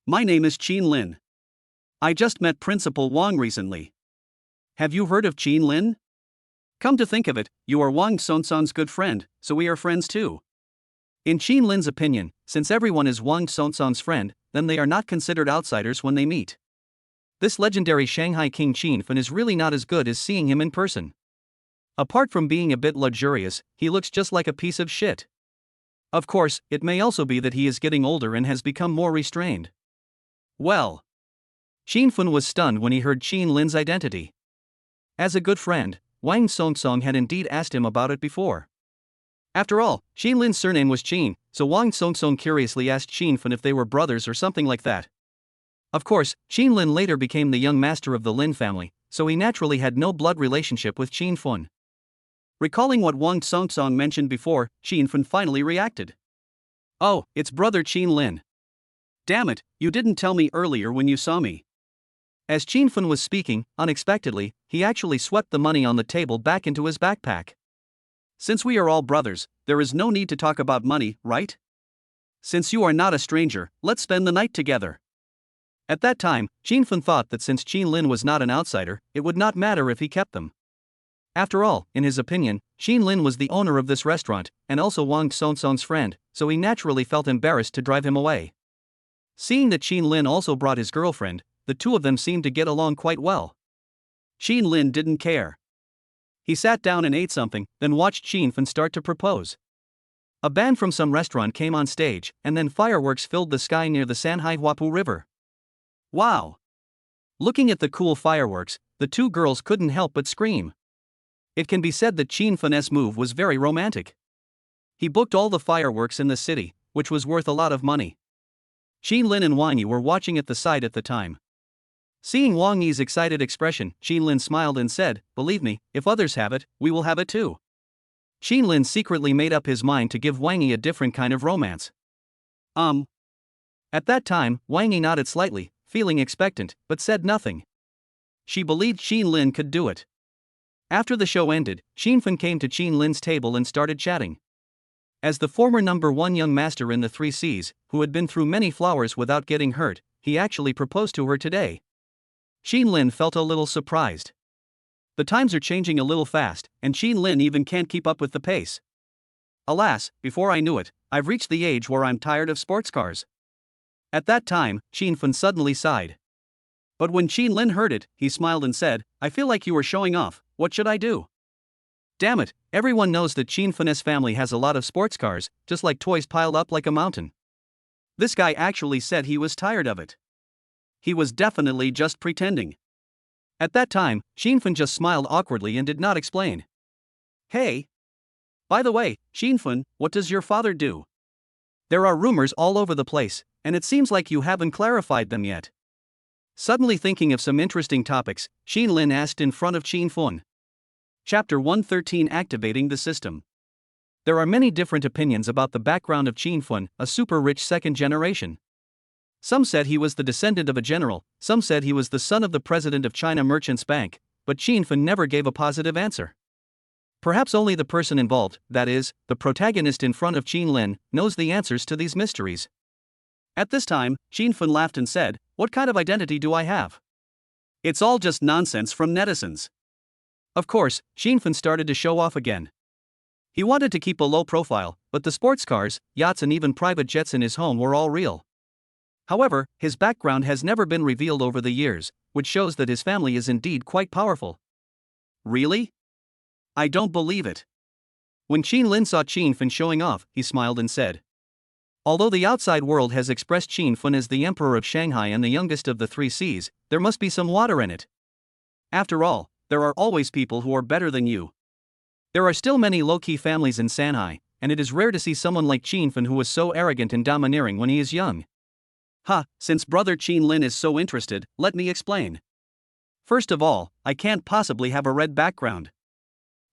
My name is Qin Lin. I just met Principal Wang recently. Have you heard of Qin Lin? Come to think of it, you are Wang Sonson's good friend, so we are friends too. In Qin Lin's opinion, since everyone is Wang Sonson's friend, then they are not considered outsiders when they meet. This legendary Shanghai King Qin Fan is really not as good as seeing him in person. Apart from being a bit luxurious, he looks just like a piece of shit. Of course, it may also be that he is getting older and has become more restrained. Well, Qin Fan was stunned when he heard Qin Lin's identity. As a good friend, Wang Sonsong had indeed asked him about it before. After all, Qin Lin's surname was Qin, so Wang Sonsong curiously asked Qin Fan if they were brothers or something like that. Of course, Qin Lin later became the young master of the Lin family, so he naturally had no blood relationship with Qin Fan. Recalling what Wang Sonsong mentioned before, Qin Fan finally reacted. Oh, it's brother Qin Lin. Damn it, you didn't tell me earlier when you saw me. As Qin Fan was speaking, unexpectedly, he actually swept the money on the table back into his backpack. Since we are all brothers, there is no need to talk about money, right? Since you are not a stranger, let's spend the night together. At that time, Qin Fan thought that since Qin Lin was not an outsider, it would not matter if he kept them. After all, in his opinion, Qin Lin was the owner of this restaurant, and also Wang Sonsong's friend, so he naturally felt embarrassed to drive him away. Seeing that Qin Lin also brought his girlfriend, the two of them seemed to get along quite well. Qin Lin didn't care. He sat down and ate something, then watched Qin Fan start to propose. A band from some restaurant came on stage, and then fireworks filled the sky near the Sanhai Huapu River. Wow! Looking at the cool fireworks, the two girls couldn't help but scream. It can be said that Qin Fan's move was very romantic. He booked all the fireworks in the city, which was worth a lot of money. Qin Lin and Wang Yi were watching at the side at the time. Seeing Wang Yi's excited expression, Qin Lin smiled and said, "Believe me, if others have it, we will have it too." Qin Lin secretly made up his mind to give Wang Yi a different kind of romance. At that time, Wang Yi nodded slightly, feeling expectant, but said nothing. She believed Qin Lin could do it. After the show ended, Qin Fan came to Qin Lin's table and started chatting. As the former #1 young master in the 3 Cs, who had been through many flowers without getting hurt, he actually proposed to her today. Qin Lin felt a little surprised. The times are changing a little fast, and Qin Lin even can't keep up with the pace. Alas, before I knew it, I've reached the age where I'm tired of sports cars. At that time, Qin Fan suddenly sighed. But when Qin Lin heard it, he smiled and said, "I feel like you are showing off, what should I do?" Damn it, everyone knows that Qin Fan's family has a lot of sports cars, just like toys piled up like a mountain. This guy actually said he was tired of it. He was definitely just pretending. At that time, Qin Fan just smiled awkwardly and did not explain. Hey! By the way, Qin Fan, what does your father do? There are rumors all over the place, and it seems like you haven't clarified them yet. Suddenly thinking of some interesting topics, Qin Lin asked in front of Qin Fan. Chapter 113 Activating the System. There are many different opinions about the background of Qin Fun, a super rich second generation. Some said he was the descendant of a general, some said he was the son of the president of China Merchants Bank, but Qin Fun never gave a positive answer. Perhaps only the person involved, that is, the protagonist in front of Qin Lin, knows the answers to these mysteries. At this time, Qin Fun laughed and said, "What kind of identity do I have? It's all just nonsense from netizens." Of course, Qin Fun started to show off again. He wanted to keep a low profile, but the sports cars, yachts and even private jets in his home were all real. However, his background has never been revealed over the years, which shows that his family is indeed quite powerful. Really? I don't believe it. When Qin Lin saw Qin Fun showing off, he smiled and said, "Although the outside world has expressed Qin Fun as the emperor of Shanghai and the youngest of the 3 seas, there must be some water in it. After all, there are always people who are better than you. There are still many low-key families in Shanghai, and it is rare to see someone like Qin Fun who is so arrogant and domineering when he is young." Since brother Qin Lin is so interested, let me explain. First of all, I can't possibly have a red background.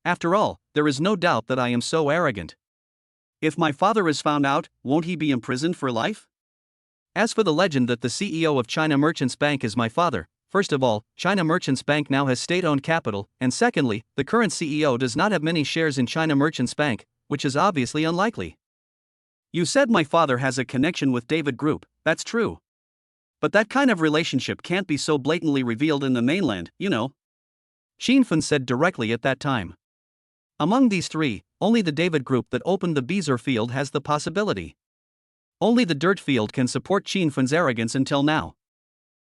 After all, there is no doubt that I am so arrogant. If my father is found out, won't he be imprisoned for life? As for the legend that the CEO of China Merchants Bank is my father, first of all, China Merchants Bank now has state-owned capital, and secondly, the current CEO does not have many shares in China Merchants Bank, which is obviously unlikely. You said my father has a connection with David Group, that's true. But that kind of relationship can't be so blatantly revealed in the mainland, you know. Qin Fun said directly at that time. Among these 3, only the David Group that opened the Beezer field has the possibility. Only the dirt field can support Qin Fun's arrogance until now.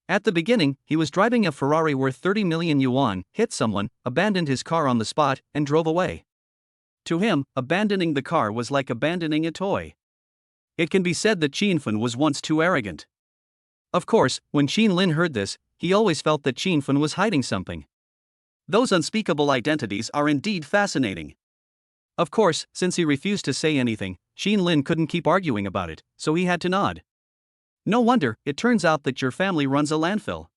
At the beginning, he was driving a Ferrari worth 30 million yuan, hit someone, abandoned his car on the spot, and drove away. To him, abandoning the car was like abandoning a toy. It can be said that Qin Fun was once too arrogant. Of course, when Qin Lin heard this, he always felt that Qin Fun was hiding something. Those unspeakable identities are indeed fascinating. Of course, since he refused to say anything, Qin Lin couldn't keep arguing about it, so he had to nod. No wonder, it turns out that your family runs a landfill.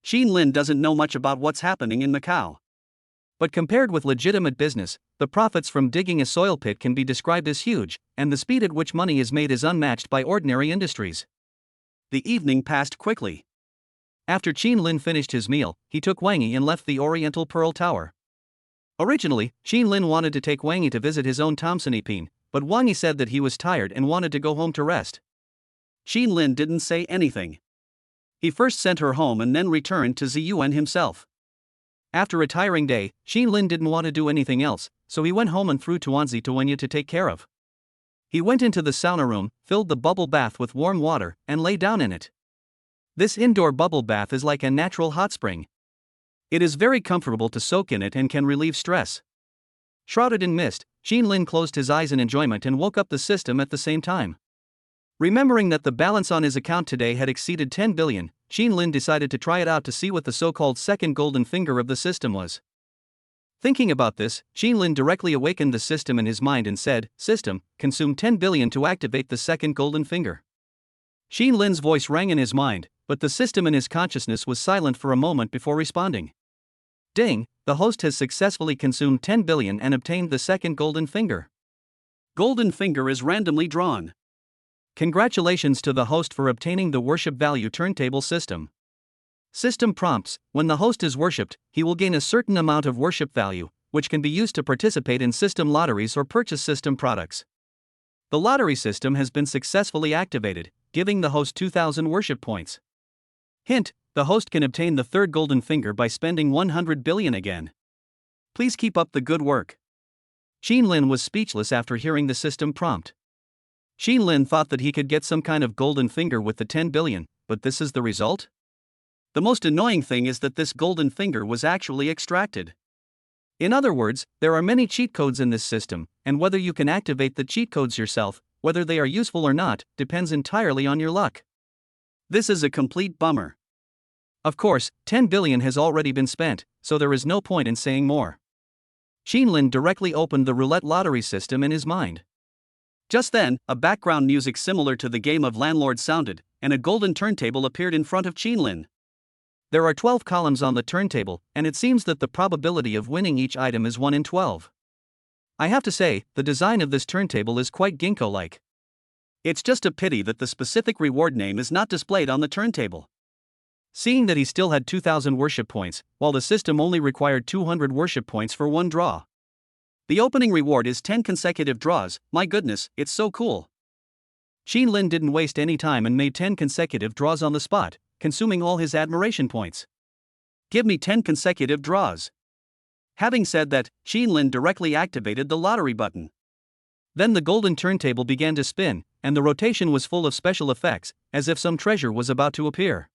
Qin Lin doesn't know much about what's happening in Macau. But compared with legitimate business, the profits from digging a soil pit can be described as huge, and the speed at which money is made is unmatched by ordinary industries. The evening passed quickly. After Qin Lin finished his meal, he took Wang Yi and left the Oriental Pearl Tower. Originally, Qin Lin wanted to take Wang Yi to visit his own Tomsonipine, but Wang Yi said that he was tired and wanted to go home to rest. Qin Lin didn't say anything. He first sent her home and then returned to Ziyuan himself. After a tiring day, Qin Lin didn't want to do anything else, so he went home and threw Tuanzi to Wang Yi to take care of. He went into the sauna room, filled the bubble bath with warm water, and lay down in it. This indoor bubble bath is like a natural hot spring. It is very comfortable to soak in it and can relieve stress. Shrouded in mist, Qin Lin closed his eyes in enjoyment and woke up the system at the same time. Remembering that the balance on his account today had exceeded 10 billion, Qin Lin decided to try it out to see what the so-called second golden finger of the system was. Thinking about this, Qin Lin directly awakened the system in his mind and said, "System, consume 10 billion to activate the second golden finger." Qin Lin's voice rang in his mind, but the system in his consciousness was silent for a moment before responding. Ding, the host has successfully consumed 10 billion and obtained the second golden finger. Golden finger is randomly drawn. Congratulations to the host for obtaining the worship value turntable system. System prompts: when the host is worshipped, he will gain a certain amount of worship value, which can be used to participate in system lotteries or purchase system products. The lottery system has been successfully activated, giving the host 2,000 worship points. Hint: the host can obtain the third golden finger by spending 100 billion again. Please keep up the good work. Qin Lin was speechless after hearing the system prompt. Qin Lin thought that he could get some kind of golden finger with the 10 billion, but this is the result? The most annoying thing is that this golden finger was actually extracted. In other words, there are many cheat codes in this system, and whether you can activate the cheat codes yourself, whether they are useful or not, depends entirely on your luck. This is a complete bummer. Of course, 10 billion has already been spent, so there is no point in saying more. Qin Lin directly opened the roulette lottery system in his mind. Just then, a background music similar to the game of landlord sounded, and a golden turntable appeared in front of Qin Lin. There are 12 columns on the turntable, and it seems that the probability of winning each item is 1 in 12. I have to say, the design of this turntable is quite Ginkgo-like. It's just a pity that the specific reward name is not displayed on the turntable. Seeing that he still had 2,000 worship points, while the system only required 200 worship points for one draw. The opening reward is 10 consecutive draws. My goodness, it's so cool. Qin Lin didn't waste any time and made 10 consecutive draws on the spot, consuming all his admiration points. Give me 10 consecutive draws. Having said that, Qin Lin directly activated the lottery button. Then the golden turntable began to spin, and the rotation was full of special effects, as if some treasure was about to appear.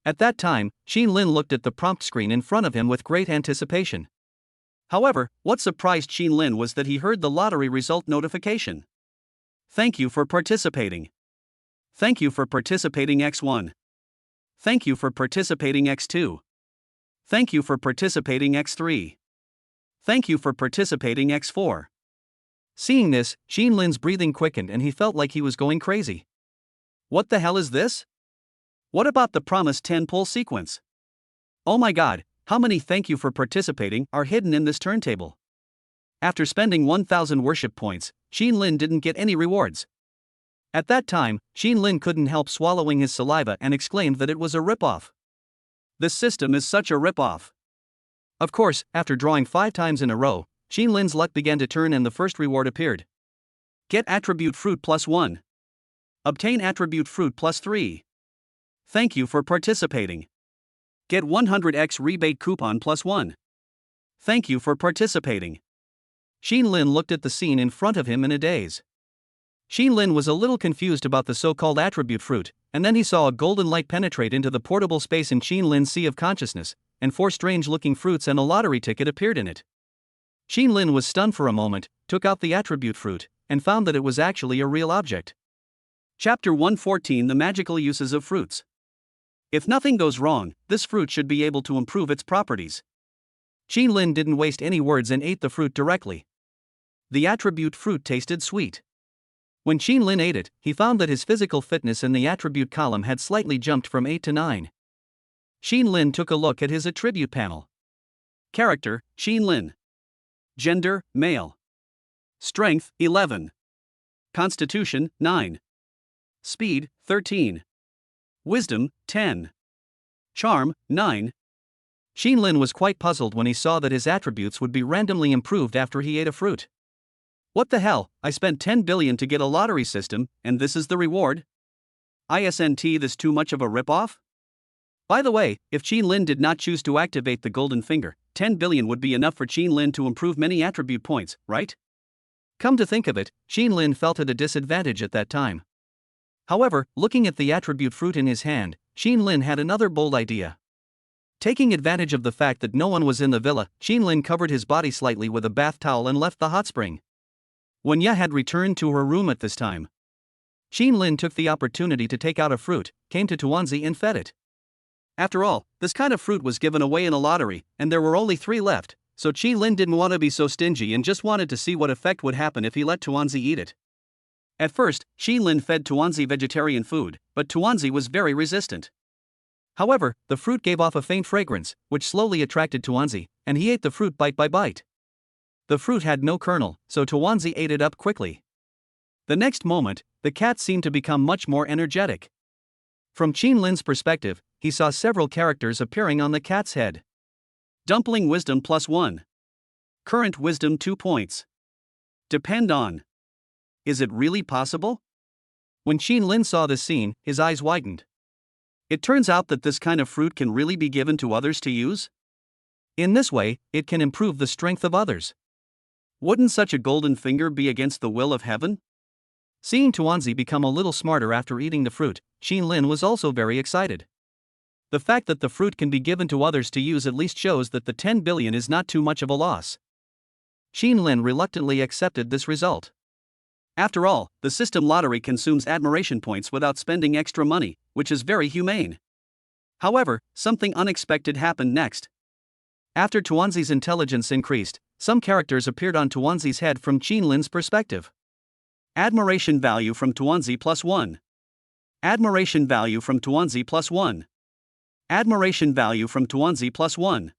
At that time, Qin Lin looked at the prompt screen in front of him with great anticipation. However, what surprised Qin Lin was that he heard the lottery result notification. Thank you for participating. Thank you for participating X1. Thank you for participating X2. Thank you for participating X3. Thank you for participating X4. Seeing this, Qin Lin's breathing quickened and he felt like he was going crazy. What the hell is this? What about the promised 10 pull sequence? Oh my god, how many thank you for participating are hidden in this turntable? After spending 1,000 worship points, Qin Lin didn't get any rewards. At that time, Qin Lin couldn't help swallowing his saliva and exclaimed that it was a ripoff. This system is such a ripoff. Of course, after drawing 5 times in a row, Qin Lin's luck began to turn and the first reward appeared. Get attribute fruit +1. Obtain attribute fruit +3. Thank you for participating. Get 100x rebate coupon +1. Thank you for participating. Qin Lin looked at the scene in front of him in a daze. Qin Lin was a little confused about the so-called attribute fruit, and then he saw a golden light penetrate into the portable space in Qin Lin's sea of consciousness, and 4 strange-looking fruits and a lottery ticket appeared in it. Qin Lin was stunned for a moment, took out the attribute fruit, and found that it was actually a real object. Chapter 114: The Magical Uses of Fruits. If nothing goes wrong, this fruit should be able to improve its properties. Qin Lin didn't waste any words and ate the fruit directly. The attribute fruit tasted sweet. When Qin Lin ate it, he found that his physical fitness in the attribute column had slightly jumped from 8 to 9. Qin Lin took a look at his attribute panel. Character: Qin Lin. Gender: male. Strength: 11. Constitution: 9. Speed: 13. Wisdom: 10. Charm: 9. Qin Lin was quite puzzled when he saw that his attributes would be randomly improved after he ate a fruit. What the hell, I spent 10 billion to get a lottery system, and this is the reward? Isn't this too much of a ripoff? By the way, if Qin Lin did not choose to activate the golden finger, 10 billion would be enough for Qin Lin to improve many attribute points, right? Come to think of it, Qin Lin felt at a disadvantage at that time. However, looking at the attribute fruit in his hand, Qin Lin had another bold idea. Taking advantage of the fact that no one was in the villa, Qin Lin covered his body slightly with a bath towel and left the hot spring. When Ya had returned to her room at this time, Qin Lin took the opportunity to take out a fruit, came to Tuanzi and fed it. After all, this kind of fruit was given away in a lottery, and there were only 3 left, so Qin Lin didn't want to be so stingy and just wanted to see what effect would happen if he let Tuanzi eat it. At first, Qin Lin fed Tuanzi vegetarian food, but Tuanzi was very resistant. However, the fruit gave off a faint fragrance, which slowly attracted Tuanzi, and he ate the fruit bite by bite. The fruit had no kernel, so Tuanzi ate it up quickly. The next moment, the cat seemed to become much more energetic. From Qin Lin's perspective, he saw several characters appearing on the cat's head. Dumpling wisdom +1. Current wisdom 2 points. Depend on. Is it really possible? When Qin Lin saw this scene, his eyes widened. It turns out that this kind of fruit can really be given to others to use? In this way, it can improve the strength of others. Wouldn't such a golden finger be against the will of heaven? Seeing Tuanzi become a little smarter after eating the fruit, Qin Lin was also very excited. The fact that the fruit can be given to others to use at least shows that the 10 billion is not too much of a loss. Qin Lin reluctantly accepted this result. After all, the system lottery consumes admiration points without spending extra money, which is very humane. However, something unexpected happened next. After Tuanzi's intelligence increased, some characters appeared on Tuanzi's head from Qin Lin's perspective. Admiration value from Tuanzi +1. Admiration value from Tuanzi +1. Admiration value from Tuanzi +1.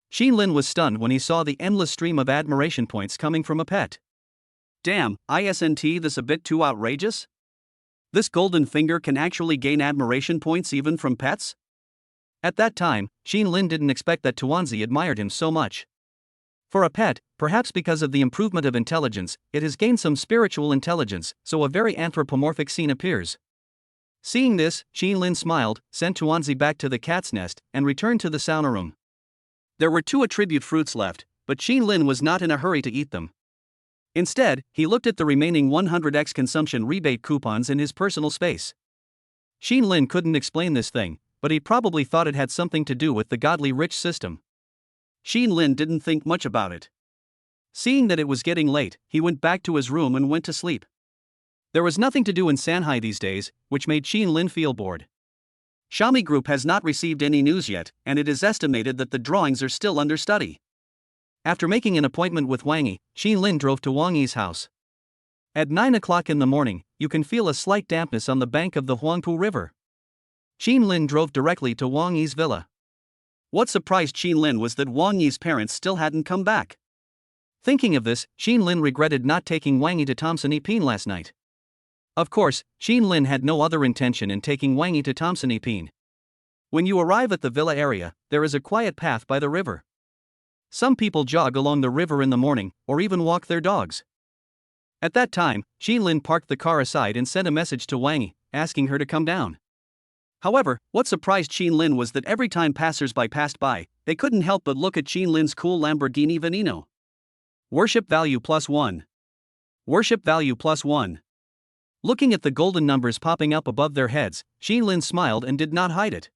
Qin Lin was stunned when he saw the endless stream of admiration points coming from a pet. Damn, isn't this a bit too outrageous? This golden finger can actually gain admiration points even from pets? At that time, Qin Lin didn't expect that Tuanzi admired him so much. For a pet, perhaps because of the improvement of intelligence, it has gained some spiritual intelligence, so a very anthropomorphic scene appears. Seeing this, Qin Lin smiled, sent Tuanzi back to the cat's nest, and returned to the sauna room. There were 2 attribute fruits left, but Qin Lin was not in a hurry to eat them. Instead, he looked at the remaining 100x consumption rebate coupons in his personal space. Qin Lin couldn't explain this thing, but he probably thought it had something to do with the godly rich system. Qin Lin didn't think much about it. Seeing that it was getting late, he went back to his room and went to sleep. There was nothing to do in Shanghai these days, which made Qin Lin feel bored. Xiaomi Group has not received any news yet, and it is estimated that the drawings are still under study. After making an appointment with Wang Yi, Qin Lin drove to Wang Yi's house. At 9 o'clock in the morning, you can feel a slight dampness on the bank of the Huangpu River. Qin Lin drove directly to Wang Yi's villa. What surprised Qin Lin was that Wang Yi's parents still hadn't come back. Thinking of this, Qin Lin regretted not taking Wang Yi to Thompson Epine last night. Of course, Qin Lin had no other intention in taking Wang Yi to Thompson Epine. When you arrive at the villa area, there is a quiet path by the river. Some people jog along the river in the morning, or even walk their dogs. At that time, Qin Lin parked the car aside and sent a message to Wang Yi, asking her to come down. However, what surprised Qin Lin was that every time passers-by passed by, they couldn't help but look at Qin Lin's cool Lamborghini Veneno. Worship value +1. Worship value +1. Looking at the golden numbers popping up above their heads, Qin Lin smiled and did not hide it.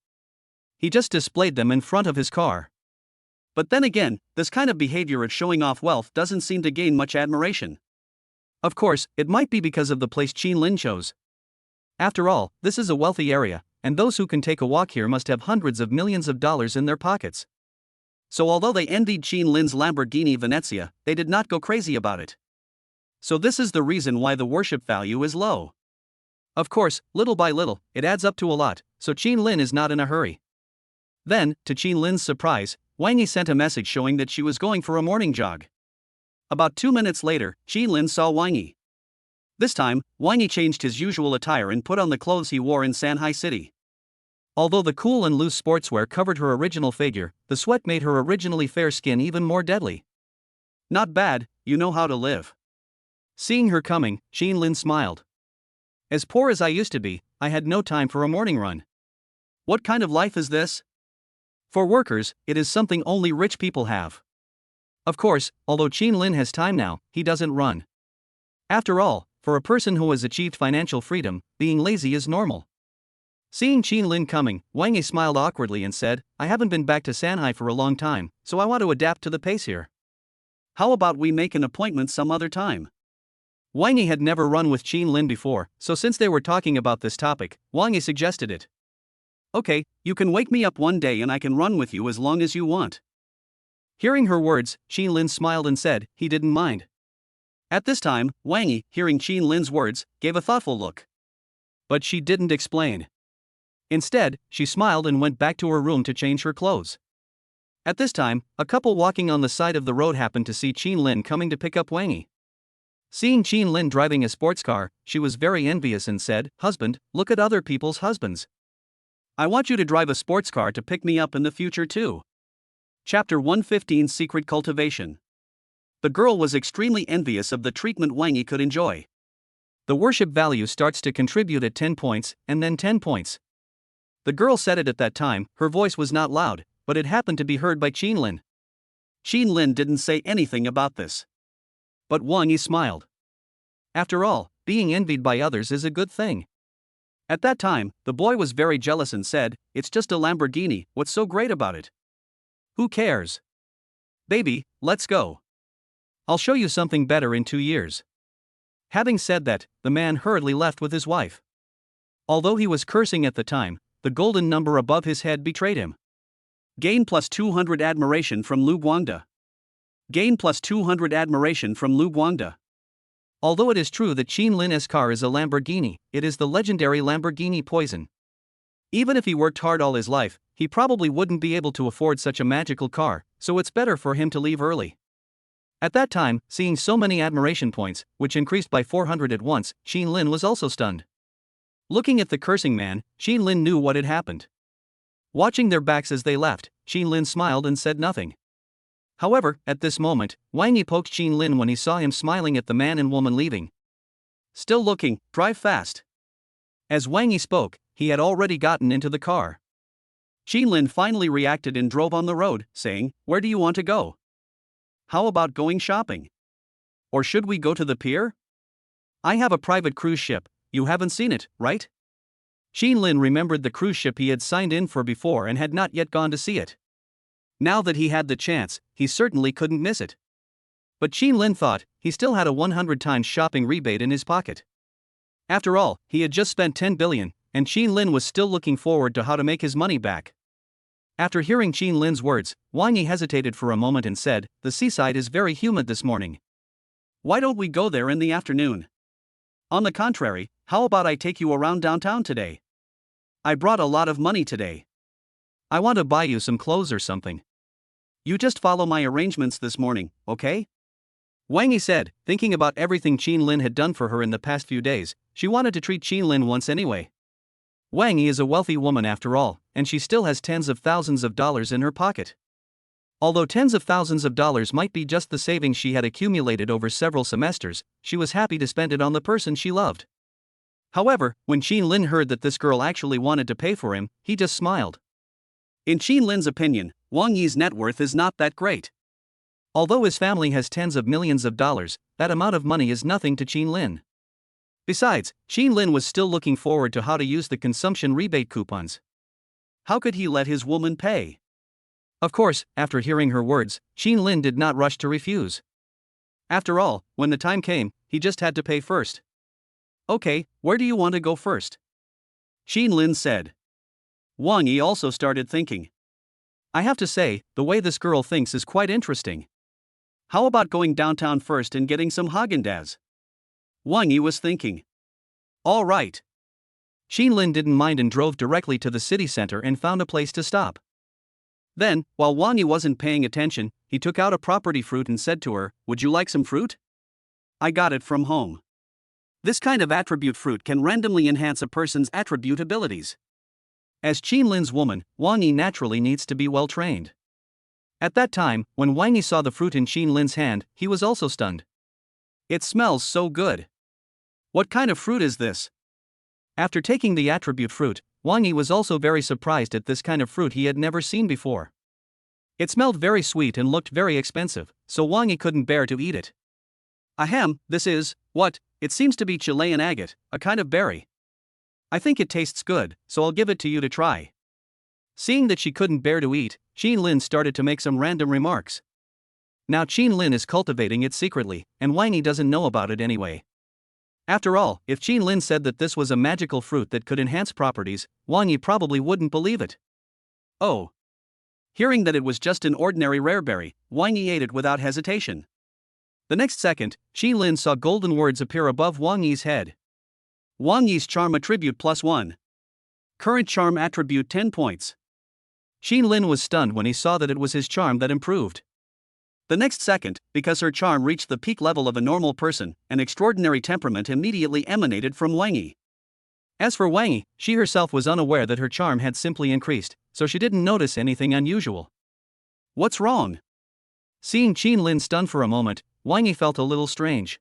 He just displayed them in front of his car. But then again, this kind of behavior of showing off wealth doesn't seem to gain much admiration. Of course, it might be because of the place Qin Lin chose. After all, this is a wealthy area, and those who can take a walk here must have hundreds of millions of dollars in their pockets. So although they envied Qin Lin's Lamborghini Venezia, they did not go crazy about it. So this is the reason why the worship value is low. Of course, little by little, it adds up to a lot, so Qin Lin is not in a hurry. Then, to Qin Lin's surprise, Wang Yi sent a message showing that she was going for a morning jog. About 2 minutes later, Qin Lin saw Wang Yi. This time, Wang Yi changed his usual attire and put on the clothes he wore in Shanghai City. Although the cool and loose sportswear covered her original figure, the sweat made her originally fair skin even more deadly. Not bad, you know how to live. Seeing her coming, Qin Lin smiled. As poor as I used to be, I had no time for a morning run. What kind of life is this? For workers, it is something only rich people have. Of course, although Qin Lin has time now, he doesn't run. After all, for a person who has achieved financial freedom, being lazy is normal. Seeing Qin Lin coming, Wang Yi smiled awkwardly and said, I haven't been back to Shanghai for a long time, so I want to adapt to the pace here. How about we make an appointment some other time? Wang Yi had never run with Qin Lin before, so since they were talking about this topic, Wang Yi suggested it. Okay, you can wake me up one day and I can run with you as long as you want. Hearing her words, Qin Lin smiled and said he didn't mind. At this time, Wang Yi, hearing Qin Lin's words, gave a thoughtful look. But she didn't explain. Instead, she smiled and went back to her room to change her clothes. At this time, a couple walking on the side of the road happened to see Qin Lin coming to pick up Wang Yi. Seeing Qin Lin driving a sports car, she was very envious and said, Husband, look at other people's husbands. I want you to drive a sports car to pick me up in the future too. Chapter 115 Secret Cultivation. The girl was extremely envious of the treatment Wang Yi could enjoy. The worship value starts to contribute at 10 points, and then 10 points. The girl said it at that time, her voice was not loud, but it happened to be heard by Qin Lin. Qin Lin didn't say anything about this. But Wang Yi smiled. After all, being envied by others is a good thing. At that time, the boy was very jealous and said, It's just a Lamborghini, what's so great about it? Who cares? Baby, let's go. I'll show you something better in 2 years. Having said that, the man hurriedly left with his wife. Although he was cursing at the time, the golden number above his head betrayed him. Gain plus 200 admiration from Lu Guangda. Gain plus 200 admiration from Lu Guangda. Although it is true that Qin Lin's car is a Lamborghini, it is the legendary Lamborghini Poison. Even if he worked hard all his life, he probably wouldn't be able to afford such a magical car, so it's better for him to leave early. At that time, seeing so many admiration points, which increased by 400 at once, Xin Lin was also stunned. Looking at the cursing man, Xin Lin knew what had happened. Watching their backs as they left, Xin Lin smiled and said nothing. However, at this moment, Wang Yi poked Xin Lin when he saw him smiling at the man and woman leaving. Still looking, drive fast. As Wang Yi spoke, he had already gotten into the car. Xin Lin finally reacted and drove on the road, saying, "Where do you want to go? How about going shopping? Or should we go to the pier? I have a private cruise ship, you haven't seen it, right?" Xin Lin remembered the cruise ship he had signed in for before and had not yet gone to see it. Now that he had the chance, he certainly couldn't miss it. But Xin Lin thought he still had a 100 times shopping rebate in his pocket. After all, he had just spent 10 billion, and Xin Lin was still looking forward to how to make his money back. After hearing Xin Lin's words, Wang Yi hesitated for a moment and said, "The seaside is very humid this morning. Why don't we go there in the afternoon? On the contrary, how about I take you around downtown today? I brought a lot of money today. I want to buy you some clothes or something. You just follow my arrangements this morning, okay?" Wang Yi said, thinking about everything Xin Lin had done for her in the past few days. She wanted to treat Xin Lin once anyway. Wang Yi is a wealthy woman after all, and she still has tens of thousands of dollars in her pocket. Although tens of thousands of dollars might be just the savings she had accumulated over several semesters, she was happy to spend it on the person she loved. However, when Xin Lin heard that this girl actually wanted to pay for him, he just smiled. In Xin Lin's opinion, Wang Yi's net worth is not that great. Although his family has tens of millions of dollars, that amount of money is nothing to Xin Lin. Besides, Xin Lin was still looking forward to how to use the consumption rebate coupons. How could he let his woman pay? Of course, after hearing her words, Xin Lin did not rush to refuse. After all, when the time came, he just had to pay first. "Okay, where do you want to go first?" Xin Lin said. Wang Yi also started thinking. "I have to say, the way this girl thinks is quite interesting. How about going downtown first and getting some Häagen-Dazs?" Wang Yi was thinking. "All right." Xin Lin didn't mind and drove directly to the city center and found a place to stop. Then, while Wang Yi wasn't paying attention, he took out a property fruit and said to her, "Would you like some fruit? I got it from home." This kind of attribute fruit can randomly enhance a person's attribute abilities. As Xin Lin's woman, Wang Yi naturally needs to be well trained. At that time, when Wang Yi saw the fruit in Xin Lin's hand, he was also stunned. "It smells so good. What kind of fruit is this?" After taking the attribute fruit, Wang Yi was also very surprised at this kind of fruit he had never seen before. It smelled very sweet and looked very expensive, so Wang Yi couldn't bear to eat it. "Ahem, this is, what, it seems to be Chilean agate, a kind of berry. I think it tastes good, so I'll give it to you to try." Seeing that she couldn't bear to eat, Xin Lin started to make some random remarks. Now Xin Lin is cultivating it secretly, and Wang Yi doesn't know about it anyway. After all, if Xin Lin said that this was a magical fruit that could enhance properties, Wang Yi probably wouldn't believe it. Oh. Hearing that it was just an ordinary rare berry, Wang Yi ate it without hesitation. The next second, Xin Lin saw golden words appear above Wang Yi's head. Wang Yi's charm attribute +1. Current charm attribute 10 points. Xin Lin was stunned when he saw that it was his charm that improved. The next second, because her charm reached the peak level of a normal person, an extraordinary temperament immediately emanated from Wang Yi. As for Wang Yi, she herself was unaware that her charm had simply increased, so she didn't notice anything unusual. "What's wrong?" Seeing Xin Lin stunned for a moment, Wang Yi felt a little strange.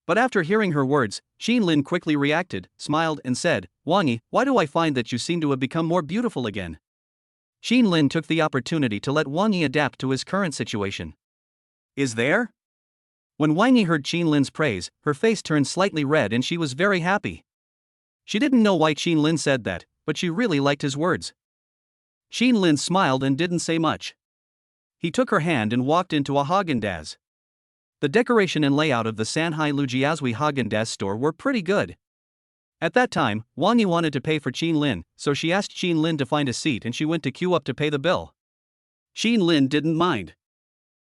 But after hearing her words, Xin Lin quickly reacted, smiled and said, "Wang Yi, why do I find that you seem to have become more beautiful again?" Xin Lin took the opportunity to let Wang Yi adapt to his current situation. "Is there?" When Wang Yi heard Xin Lin's praise, her face turned slightly red and she was very happy. She didn't know why Xin Lin said that, but she really liked his words. Xin Lin smiled and didn't say much. He took her hand and walked into a Häagen-Dazs. The decoration and layout of the Sanhai Lujiazui Häagen-Dazs store were pretty good. At that time, Wang Yi wanted to pay for Xin Lin, so she asked Xin Lin to find a seat and she went to queue up to pay the bill. Xin Lin didn't mind.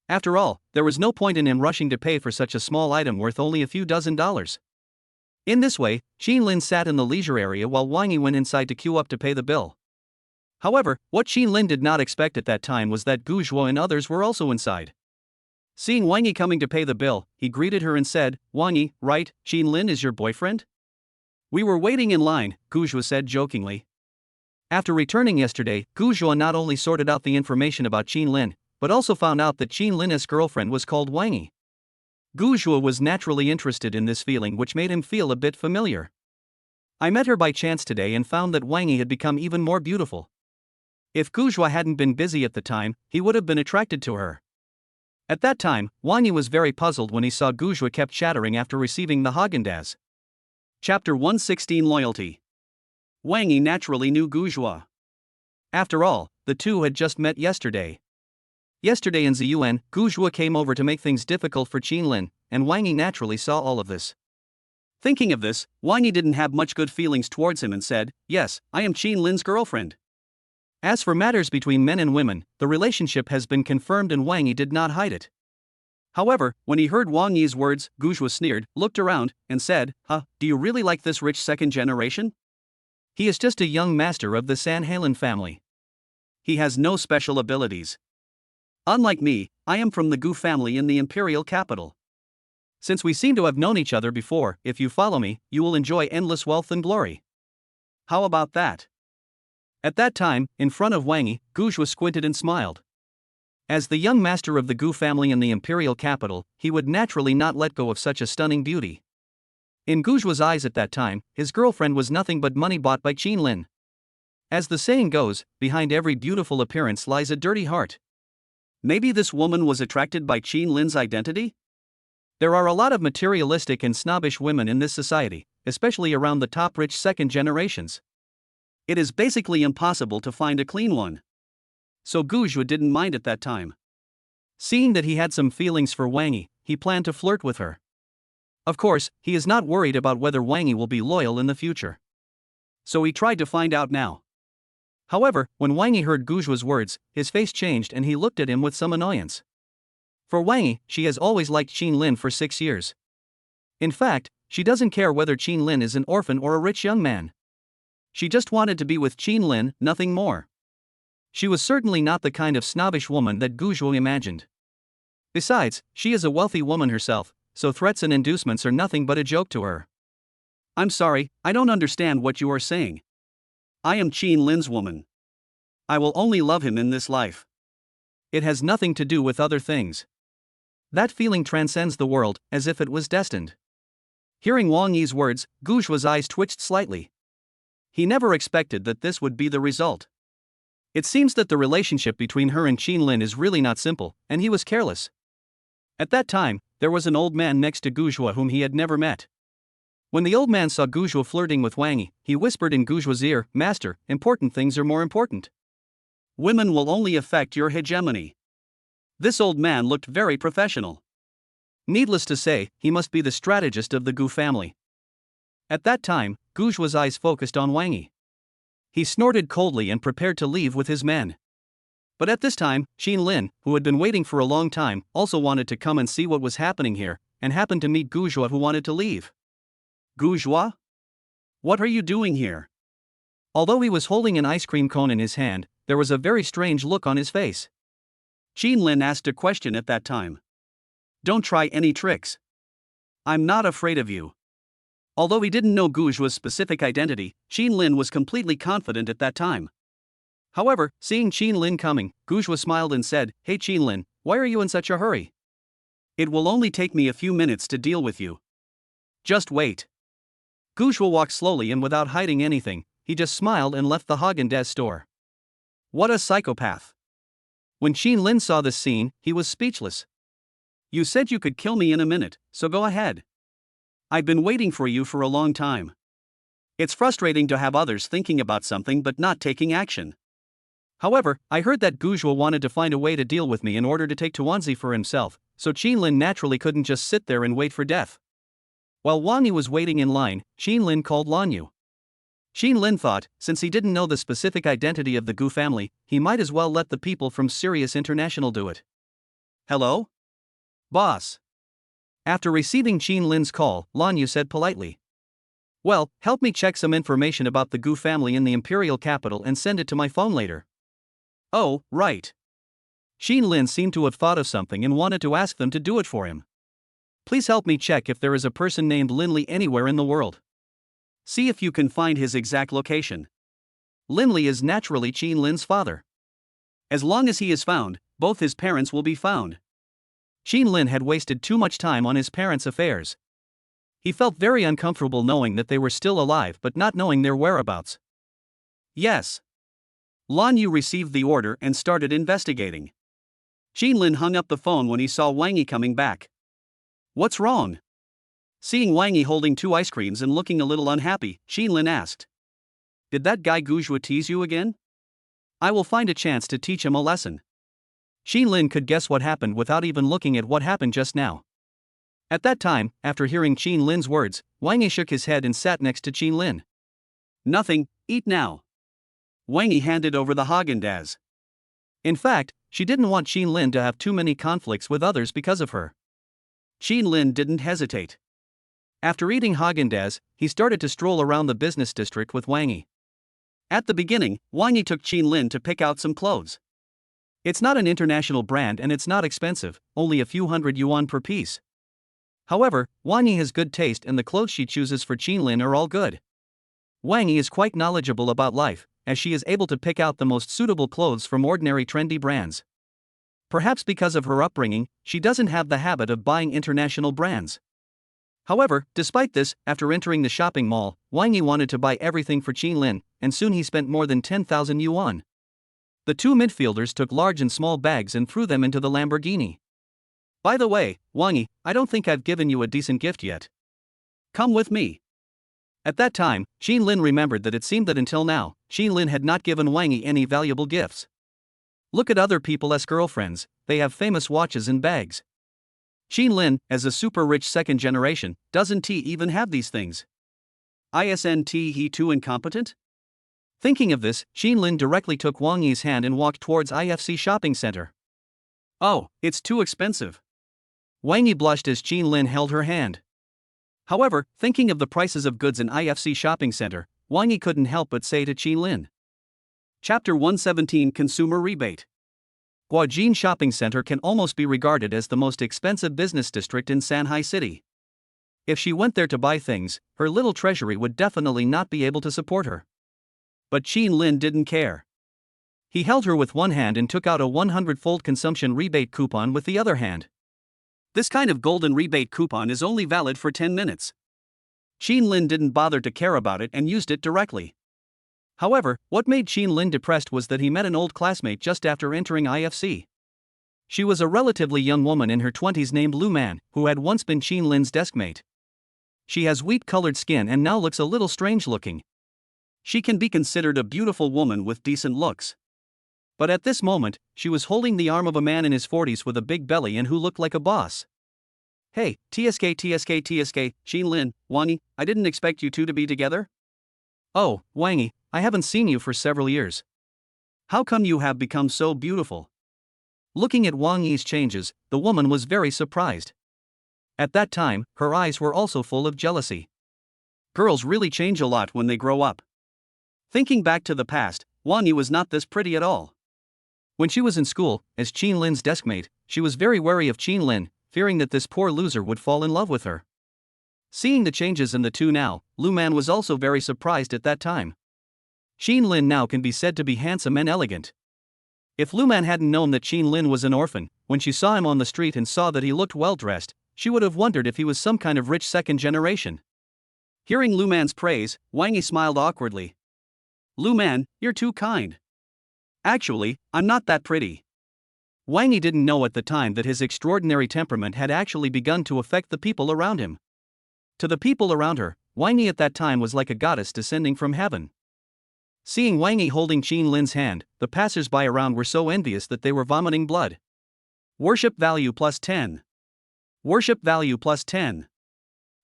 After all, there was no point in him rushing to pay for such a small item worth only a few dozen dollars. In this way, Qin Lin sat in the leisure area while Wang Yi went inside to queue up to pay the bill. However, what Qin Lin did not expect at that time was that Gu Zhuo and others were also inside. Seeing Wang Yi coming to pay the bill, he greeted her and said, "Wang Yi, right, Qin Lin is your boyfriend?" "We were waiting in line," Gu Zhuo said jokingly. After returning yesterday, Gu Zhuo not only sorted out the information about Qin Lin, but also found out that Qin Lin's girlfriend was called Wang Yi. Gu Zhuo was naturally interested in this feeling, which made him feel a bit familiar. "I met her by chance today and found that Wang Yi had become even more beautiful. If Gu Zhuo hadn't been busy at the time, he would have been attracted to her." At that time, Wang Yi was very puzzled when he saw Gu Zhuo kept chattering after receiving the Haagen-Dazs. Chapter 116 Loyalty. Wang Yi naturally knew Gu Zhuo. After all, the two had just met yesterday. Yesterday in Ziyuan, Gu Zhuo came over to make things difficult for Qin Lin, and Wang Yi naturally saw all of this. Thinking of this, Wang Yi didn't have much good feelings towards him and said, "Yes, I am Qin Lin's girlfriend." As for matters between men and women, the relationship has been confirmed and Wang Yi did not hide it. However, when he heard Wang Yi's words, Gu Zhuo sneered, looked around, and said, "Do you really like this rich second generation? He is just a young master of the San Halen family. He has no special abilities. Unlike me, I am from the Gu family in the imperial capital. Since we seem to have known each other before, if you follow me, you will enjoy endless wealth and glory. How about that?" At that time, in front of Wang Yi, Gu Zhuo squinted and smiled. As the young master of the Gu family in the imperial capital, he would naturally not let go of such a stunning beauty. In Gu Zhuo's eyes at that time, his girlfriend was nothing but money bought by Qin Lin. As the saying goes, behind every beautiful appearance lies a dirty heart. Maybe this woman was attracted by Qin Lin's identity? There are a lot of materialistic and snobbish women in this society, especially around the top rich second generations. It is basically impossible to find a clean one. So Gu Zhuo didn't mind at that time. Seeing that he had some feelings for Wang Yi, he planned to flirt with her. Of course, he is not worried about whether Wang Yi will be loyal in the future. So he tried to find out now. However, when Wang Yi heard Gu Zhuo's words, his face changed and he looked at him with some annoyance. For Wang Yi, she has always liked Qin Lin for 6 years. In fact, she doesn't care whether Qin Lin is an orphan or a rich young man. She just wanted to be with Qin Lin, nothing more. She was certainly not the kind of snobbish woman that Gu Zhuo imagined. Besides, she is a wealthy woman herself, so threats and inducements are nothing but a joke to her. "I'm sorry, I don't understand what you are saying. I am Qin Lin's woman. I will only love him in this life. It has nothing to do with other things." That feeling transcends the world, as if it was destined. Hearing Wang Yi's words, Gu Zhuo's eyes twitched slightly. He never expected that this would be the result. It seems that the relationship between her and Qin Lin is really not simple, and he was careless. At that time, there was an old man next to Gu Zhuo whom he had never met. When the old man saw Gu Zhuo flirting with Wang Yi, he whispered in Gu Zhuo's ear, "Master, important things are more important. Women will only affect your hegemony." This old man looked very professional. Needless to say, he must be the strategist of the Gu family. At that time, Gu Zhuo's eyes focused on Wang Yi. He snorted coldly and prepared to leave with his men. But at this time, Qin Lin, who had been waiting for a long time, also wanted to come and see what was happening here, and happened to meet Gu Zhuo, who wanted to leave. "Gu Zhuo? What are you doing here?" Although he was holding an ice cream cone in his hand, there was a very strange look on his face. Qin Lin asked a question at that time. "Don't try any tricks. I'm not afraid of you." Although he didn't know Gu Zhuo's specific identity, Qin Lin was completely confident at that time. However, seeing Qin Lin coming, Gu Zhuo smiled and said, "Hey Qin Lin, why are you in such a hurry? It will only take me a few minutes to deal with you. Just wait." Gu Zhuo walked slowly and without hiding anything, he just smiled and left the Haagen-Dazs store. What a psychopath. When Qin Lin saw this scene, he was speechless. "You said you could kill me in a minute, so go ahead. I've been waiting for you for a long time. It's frustrating to have others thinking about something but not taking action. However, I heard that Gu Zhuo wanted to find a way to deal with me in order to take Tuanzi for himself, so Qin Lin naturally couldn't just sit there and wait for death." While Wang Yi was waiting in line, Qin Lin called Lan Yu. Qin Lin thought, since he didn't know the specific identity of the Gu family, he might as well let the people from Sirius International do it. "Hello? Boss." After receiving Qin Lin's call, Lan Yu said politely, Well, help me check some information about the Gu family in the imperial capital and send it to my phone later. Oh, right. Lin seemed to have thought of something and wanted to ask them to do it for him. Please help me check if there is a person named Linley anywhere in the world. See if you can find his exact location. Linley is naturally Lin's father. As long as he is found, both his parents will be found. Lin had wasted too much time on his parents' affairs. He felt very uncomfortable knowing that they were still alive but not knowing their whereabouts. Yes. Lan Yu received the order and started investigating. Lin hung up the phone when he saw Wang Yi coming back. What's wrong? Seeing Wang Yi holding 2 ice creams and looking a little unhappy, Lin asked. Did that guy Guzhua tease you again? I will find a chance to teach him a lesson. Lin could guess what happened without even looking at what happened just now. At that time, after hearing Lin's words, Wang Yi shook his head and sat next to Lin. Nothing, eat now. Wang Yi handed over the Haagen-Dazs. In fact, she didn't want Lin to have too many conflicts with others because of her. Lin didn't hesitate. After eating Haagen-Dazs, he started to stroll around the business district with Wang Yi. At the beginning, Wang Yi took Lin to pick out some clothes. It's not an international brand and it's not expensive, only a few hundred yuan per piece. However, Wang Yi has good taste and the clothes she chooses for Lin are all good. Wang Yi is quite knowledgeable about life, as she is able to pick out the most suitable clothes from ordinary trendy brands. Perhaps because of her upbringing, she doesn't have the habit of buying international brands. However, despite this, after entering the shopping mall, Wang Yi wanted to buy everything for Lin, and soon he spent more than 10,000 yuan. The 2 midfielders took large and small bags and threw them into the Lamborghini. By the way, Wang Yi, I don't think I've given you a decent gift yet. Come with me. At that time, Lin remembered that it seemed that until now, Lin had not given Wang Yi any valuable gifts. Look at other people's girlfriends, they have famous watches and bags. Lin, as a super rich second generation, doesn't he even have these things? Isn't he too incompetent? Thinking of this, Lin directly took Wang Yi's hand and walked towards IFC shopping center. Oh, it's too expensive. Wang Yi blushed as Lin held her hand. However, thinking of the prices of goods in IFC shopping center, Wang Yi couldn't help but say to Lin. Chapter 117 Consumer Rebate. Guojin Shopping Center can almost be regarded as the most expensive business district in Shanghai City. If she went there to buy things, her little treasury would definitely not be able to support her. But Lin didn't care. He held her with one hand and took out a 100-fold consumption rebate coupon with the other hand. This kind of golden rebate coupon is only valid for 10 minutes. Lin didn't bother to care about it and used it directly. However, what made Lin depressed was that he met an old classmate just after entering IFC. She was a relatively young woman in her 20s named Lu Man, who had once been Lin's deskmate. She has wheat-colored skin and now looks a little strange-looking. She can be considered a beautiful woman with decent looks. But at this moment, she was holding the arm of a man in his 40s with a big belly and who looked like a boss. Hey, TSK, Lin, Wang Yi, I didn't expect you two to be together? Oh, Wang Yi, I haven't seen you for several years. How come you have become so beautiful? Looking at Wang Yi's changes, the woman was very surprised. At that time, her eyes were also full of jealousy. Girls really change a lot when they grow up. Thinking back to the past, Wang Yi was not this pretty at all. When she was in school, as Lin's deskmate, she was very wary of Lin, fearing that this poor loser would fall in love with her. Seeing the changes in the two now, Lu Man was also very surprised at that time. Lin now can be said to be handsome and elegant. If Lu Man hadn't known that Lin was an orphan, when she saw him on the street and saw that he looked well-dressed, she would have wondered if he was some kind of rich second generation. Hearing Lu Man's praise, Wang Yi smiled awkwardly. Lu Man, you're too kind. Actually, I'm not that pretty. Wang Yi didn't know at the time that his extraordinary temperament had actually begun to affect the people around him. To the people around her, Wang Yi at that time was like a goddess descending from heaven. Seeing Wang Yi holding Lin's hand, the passers-by around were so envious that they were vomiting blood. Worship value plus 10. Worship value plus 10.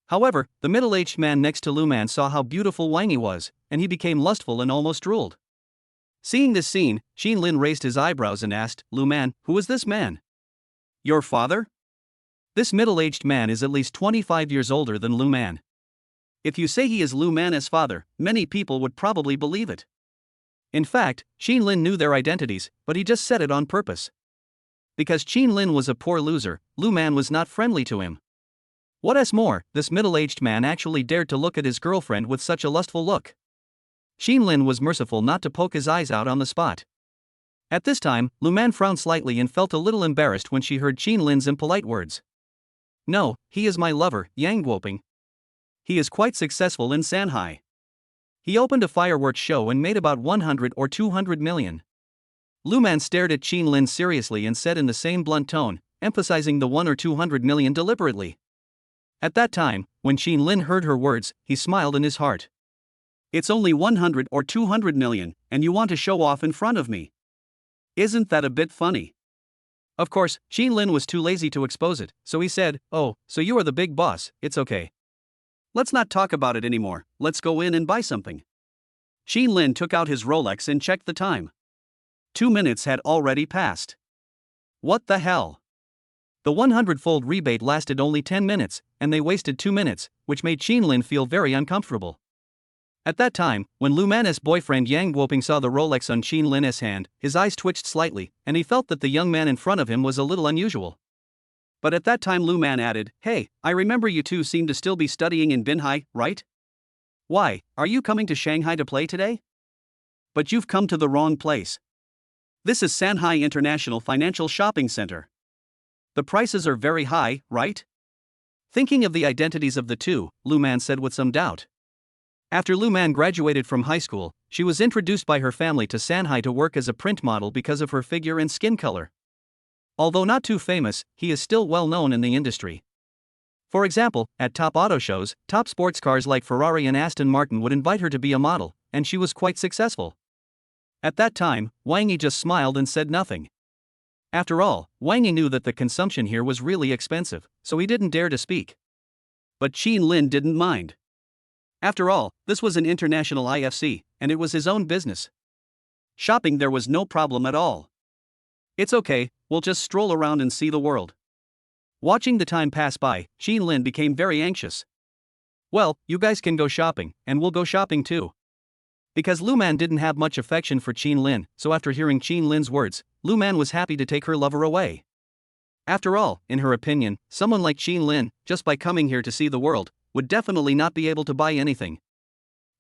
However, the middle-aged man next to Lu Man saw how beautiful Wang Yi was, and he became lustful and almost drooled. Seeing this scene, Lin raised his eyebrows and asked, Lu Man, who is this man? Your father? This middle-aged man is at least 25 years older than Lu Man. If you say he is Lu Man's father, many people would probably believe it. In fact, Qin Lin knew their identities, but he just said it on purpose. Because Qin Lin was a poor loser, Lu Man was not friendly to him. What's more, this middle-aged man actually dared to look at his girlfriend with such a lustful look. Qin Lin was merciful not to poke his eyes out on the spot. At this time, Lu Man frowned slightly and felt a little embarrassed when she heard Qin Lin's impolite words. No, he is my lover, Yang Guoping. He is quite successful in Shanghai. He opened a fireworks show and made about 100 or 200 million. Lu Man stared at Qin Lin seriously and said in the same blunt tone, emphasizing the 1 or 200 million deliberately. At that time, when Qin Lin heard her words, he smiled in his heart. It's only 100 or 200 million, and you want to show off in front of me. Isn't that a bit funny? Of course, Qin Lin was too lazy to expose it, so he said, "Oh, so you are the big boss, it's okay. Let's not talk about it anymore, let's go in and buy something." Qin Lin took out his Rolex and checked the time. 2 minutes had already passed. What the hell? The 100-fold rebate lasted only 10 minutes, and they wasted 2 minutes, which made Qin Lin feel very uncomfortable. At that time, when Lu Man's boyfriend Yang Guoping saw the Rolex on Qin Lin's hand, his eyes twitched slightly, and he felt that the young man in front of him was a little unusual. But at that time Lu Man added, "Hey, I remember you two seem to still be studying in Binhai, right? Why, are you coming to Shanghai to play today? But you've come to the wrong place. This is Shanghai International Financial Shopping Center. The prices are very high, right?" Thinking of the identities of the two, Lu Man said with some doubt. After Lu Man graduated from high school, she was introduced by her family to Shanghai to work as a print model because of her figure and skin color. Although not too famous, he is still well known in the industry. For example, at top auto shows, top sports cars like Ferrari and Aston Martin would invite her to be a model, and she was quite successful. At that time, Wang Yi just smiled and said nothing. After all, Wang Yi knew that the consumption here was really expensive, so he didn't dare to speak. But Qin Lin didn't mind. After all, this was an international IFC, and it was his own business. Shopping there was no problem at all. It's okay, we'll just stroll around and see the world. Watching the time pass by, Qin Lin became very anxious. Well, you guys can go shopping, and we'll go shopping too. Because Lu Man didn't have much affection for Qin Lin, so after hearing Qin Lin's words, Lu Man was happy to take her lover away. After all, in her opinion, someone like Qin Lin, just by coming here to see the world, would definitely not be able to buy anything.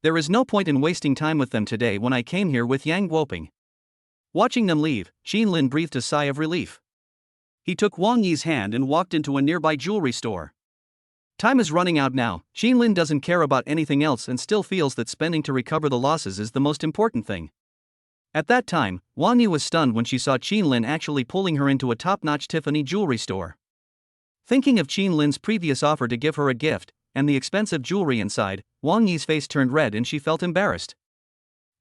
There is no point in wasting time with them today when I came here with Yang Guoping. Watching them leave, Qin Lin breathed a sigh of relief. He took Wang Yi's hand and walked into a nearby jewelry store. Time is running out now. Qin Lin doesn't care about anything else and still feels that spending to recover the losses is the most important thing. At that time, Wang Yi was stunned when she saw Qin Lin actually pulling her into a top-notch Tiffany jewelry store. Thinking of Qin Lin's previous offer to give her a gift, and the expensive jewelry inside, Wang Yi's face turned red and she felt embarrassed.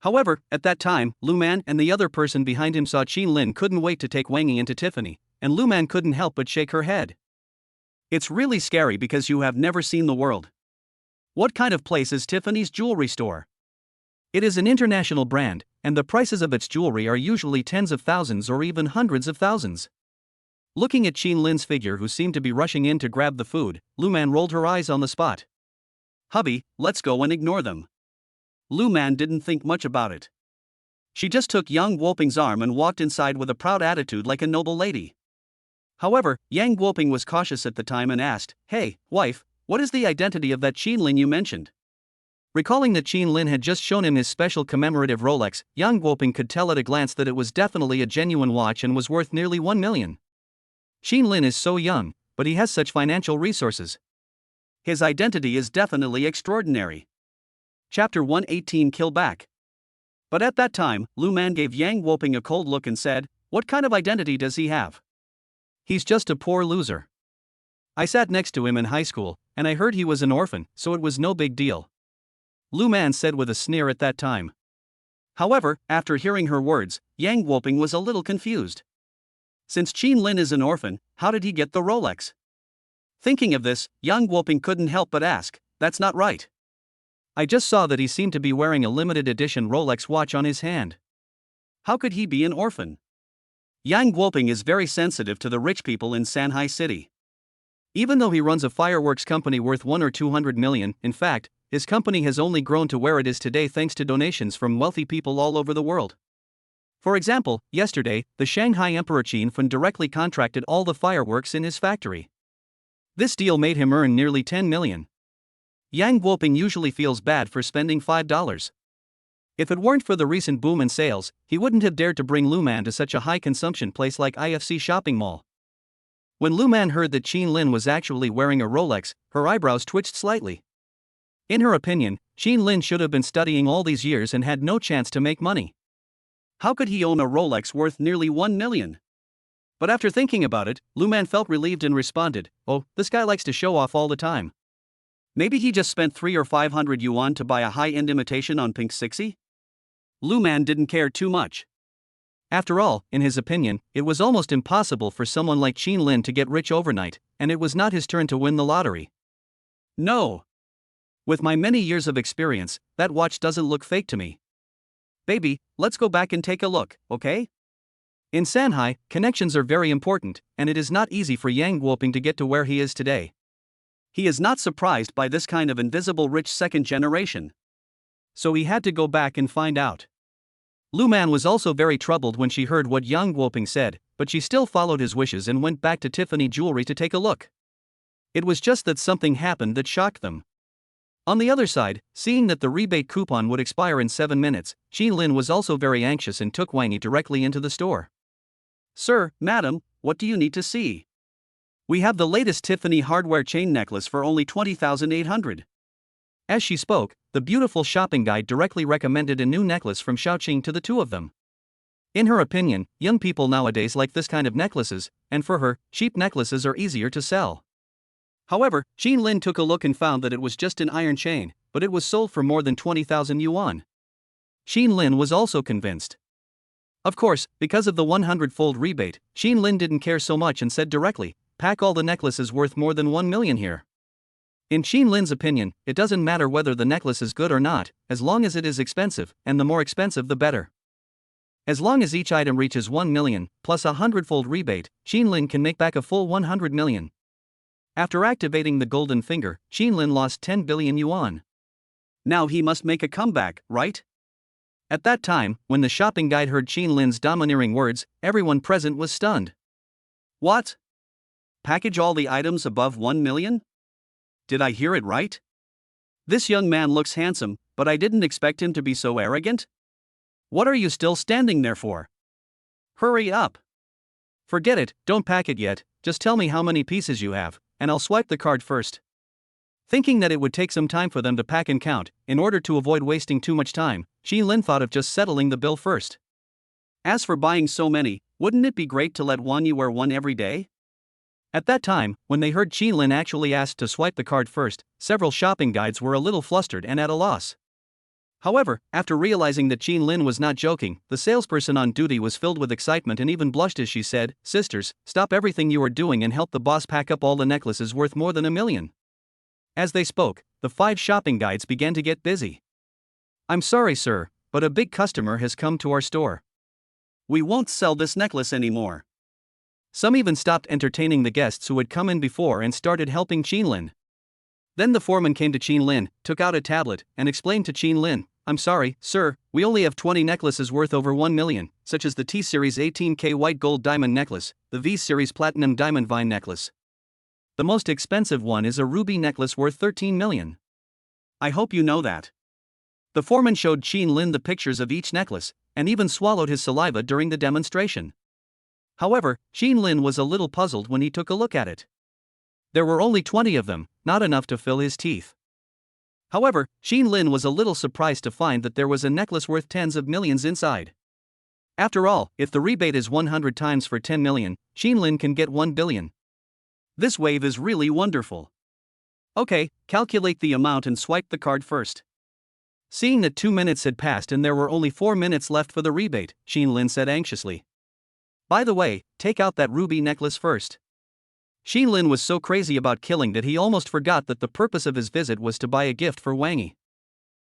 However, at that time, Lu Man and the other person behind him saw Qin Lin couldn't wait to take Wang Yi into Tiffany, and Lu Man couldn't help but shake her head. It's really scary because you have never seen the world. What kind of place is Tiffany's jewelry store? It is an international brand, and the prices of its jewelry are usually tens of thousands or even hundreds of thousands. Looking at Qin Lin's figure who seemed to be rushing in to grab the food, Lu Man rolled her eyes on the spot. Hubby, let's go and ignore them. Lu Man didn't think much about it. She just took Yang Guoping's arm and walked inside with a proud attitude like a noble lady. However, Yang Guoping was cautious at the time and asked, "Hey, wife, what is the identity of that Qin Lin you mentioned?" Recalling that Qin Lin had just shown him his special commemorative Rolex, Yang Guoping could tell at a glance that it was definitely a genuine watch and was worth nearly 1 million. Qin Lin is so young, but he has such financial resources. His identity is definitely extraordinary. Chapter 118 Kill Back. But at that time, Lu Man gave Yang Guoping a cold look and said, "What kind of identity does he have? He's just a poor loser. I sat next to him in high school, and I heard he was an orphan, so it was no big deal," Lu Man said with a sneer at that time. However, after hearing her words, Yang Guoping was a little confused. Since Qin Lin is an orphan, how did he get the Rolex? Thinking of this, Yang Guoping couldn't help but ask, "That's not right. I just saw that he seemed to be wearing a limited edition Rolex watch on his hand. How could he be an orphan?" Yang Guoping is very sensitive to the rich people in Shanghai City. Even though he runs a fireworks company worth 1 or 200 million, in fact, his company has only grown to where it is today thanks to donations from wealthy people all over the world. For example, yesterday, the Shanghai Emperor Qin Fan directly contracted all the fireworks in his factory. This deal made him earn nearly 10 million. Yang Guoping usually feels bad for spending $5. If it weren't for the recent boom in sales, he wouldn't have dared to bring Lu Man to such a high consumption place like IFC shopping mall. When Lu Man heard that Qin Lin was actually wearing a Rolex, her eyebrows twitched slightly. In her opinion, Qin Lin should have been studying all these years and had no chance to make money. How could he own a Rolex worth nearly 1 million? But after thinking about it, Lu Man felt relieved and responded, "Oh, this guy likes to show off all the time. Maybe he just spent 3 or 500 yuan to buy a high-end imitation on Pink 60?" Lu Man didn't care too much. After all, in his opinion, it was almost impossible for someone like Qin Lin to get rich overnight, and it was not his turn to win the lottery. "No. With my many years of experience, that watch doesn't look fake to me. Baby, let's go back and take a look, okay?" In Shanghai, connections are very important, and it is not easy for Yang Guoping to get to where he is today. He is not surprised by this kind of invisible rich second generation. So he had to go back and find out. Lu Man was also very troubled when she heard what Yang Guoping said, but she still followed his wishes and went back to Tiffany Jewelry to take a look. It was just that something happened that shocked them. On the other side, seeing that the rebate coupon would expire in 7 minutes, Qin Lin was also very anxious and took Wang Yi directly into the store. "Sir, madam, what do you need to see? We have the latest Tiffany hardware chain necklace for only 20,800. As she spoke, the beautiful shopping guide directly recommended a new necklace from Shaoqing to the two of them. In her opinion, young people nowadays like this kind of necklaces, and for her, cheap necklaces are easier to sell. However, Qin Lin took a look and found that it was just an iron chain, but it was sold for more than 20,000 yuan. Qin Lin was also convinced. Of course, because of the 100-fold rebate, Qin Lin didn't care so much and said directly, "Pack all the necklaces worth more than 1 million here." In Qin Lin's opinion, it doesn't matter whether the necklace is good or not, as long as it is expensive, and the more expensive the better. As long as each item reaches 1 million, plus a 100-fold rebate, Qin Lin can make back a full 100 million. After activating the golden finger, Qin Lin lost 10 billion yuan. Now he must make a comeback, right? At that time, when the shopping guide heard Qin Lin's domineering words, everyone present was stunned. "What? Package all the items above 1 million? Did I hear it right? This young man looks handsome, but I didn't expect him to be so arrogant. What are you still standing there for? Hurry up. Forget it, don't pack it yet, just tell me how many pieces you have, and I'll swipe the card first." Thinking that it would take some time for them to pack and count, in order to avoid wasting too much time, Qin Lin thought of just settling the bill first. As for buying so many, wouldn't it be great to let Wang Yi wear one every day? At that time, when they heard Qin Lin actually asked to swipe the card first, several shopping guides were a little flustered and at a loss. However, after realizing that Qin Lin was not joking, the salesperson on duty was filled with excitement and even blushed as she said, "Sisters, stop everything you are doing and help the boss pack up all the necklaces worth more than 1 million. As they spoke, the 5 shopping guides began to get busy. "I'm sorry, sir, but a big customer has come to our store. We won't sell this necklace anymore." Some even stopped entertaining the guests who had come in before and started helping Qin Lin. Then the foreman came to Qin Lin, took out a tablet, and explained to Qin Lin, "I'm sorry, sir, we only have 20 necklaces worth over 1 million, such as the T-Series 18K white gold diamond necklace, the V-Series platinum diamond vine necklace. The most expensive one is a ruby necklace worth 13 million. I hope you know that." The foreman showed Qin Lin the pictures of each necklace, and even swallowed his saliva during the demonstration. However, Qin Lin was a little puzzled when he took a look at it. There were only 20 of them, not enough to fill his teeth. However, Qin Lin was a little surprised to find that there was a necklace worth tens of millions inside. After all, if the rebate is 100 times for 10 million, Qin Lin can get 1 billion. This wave is really wonderful. Okay, calculate the amount and swipe the card first. Seeing that 2 minutes had passed and there were only 4 minutes left for the rebate, Qin Lin said anxiously, "By the way, take out that ruby necklace first." Qin Lin was so crazy about killing that he almost forgot that the purpose of his visit was to buy a gift for Wang Yi.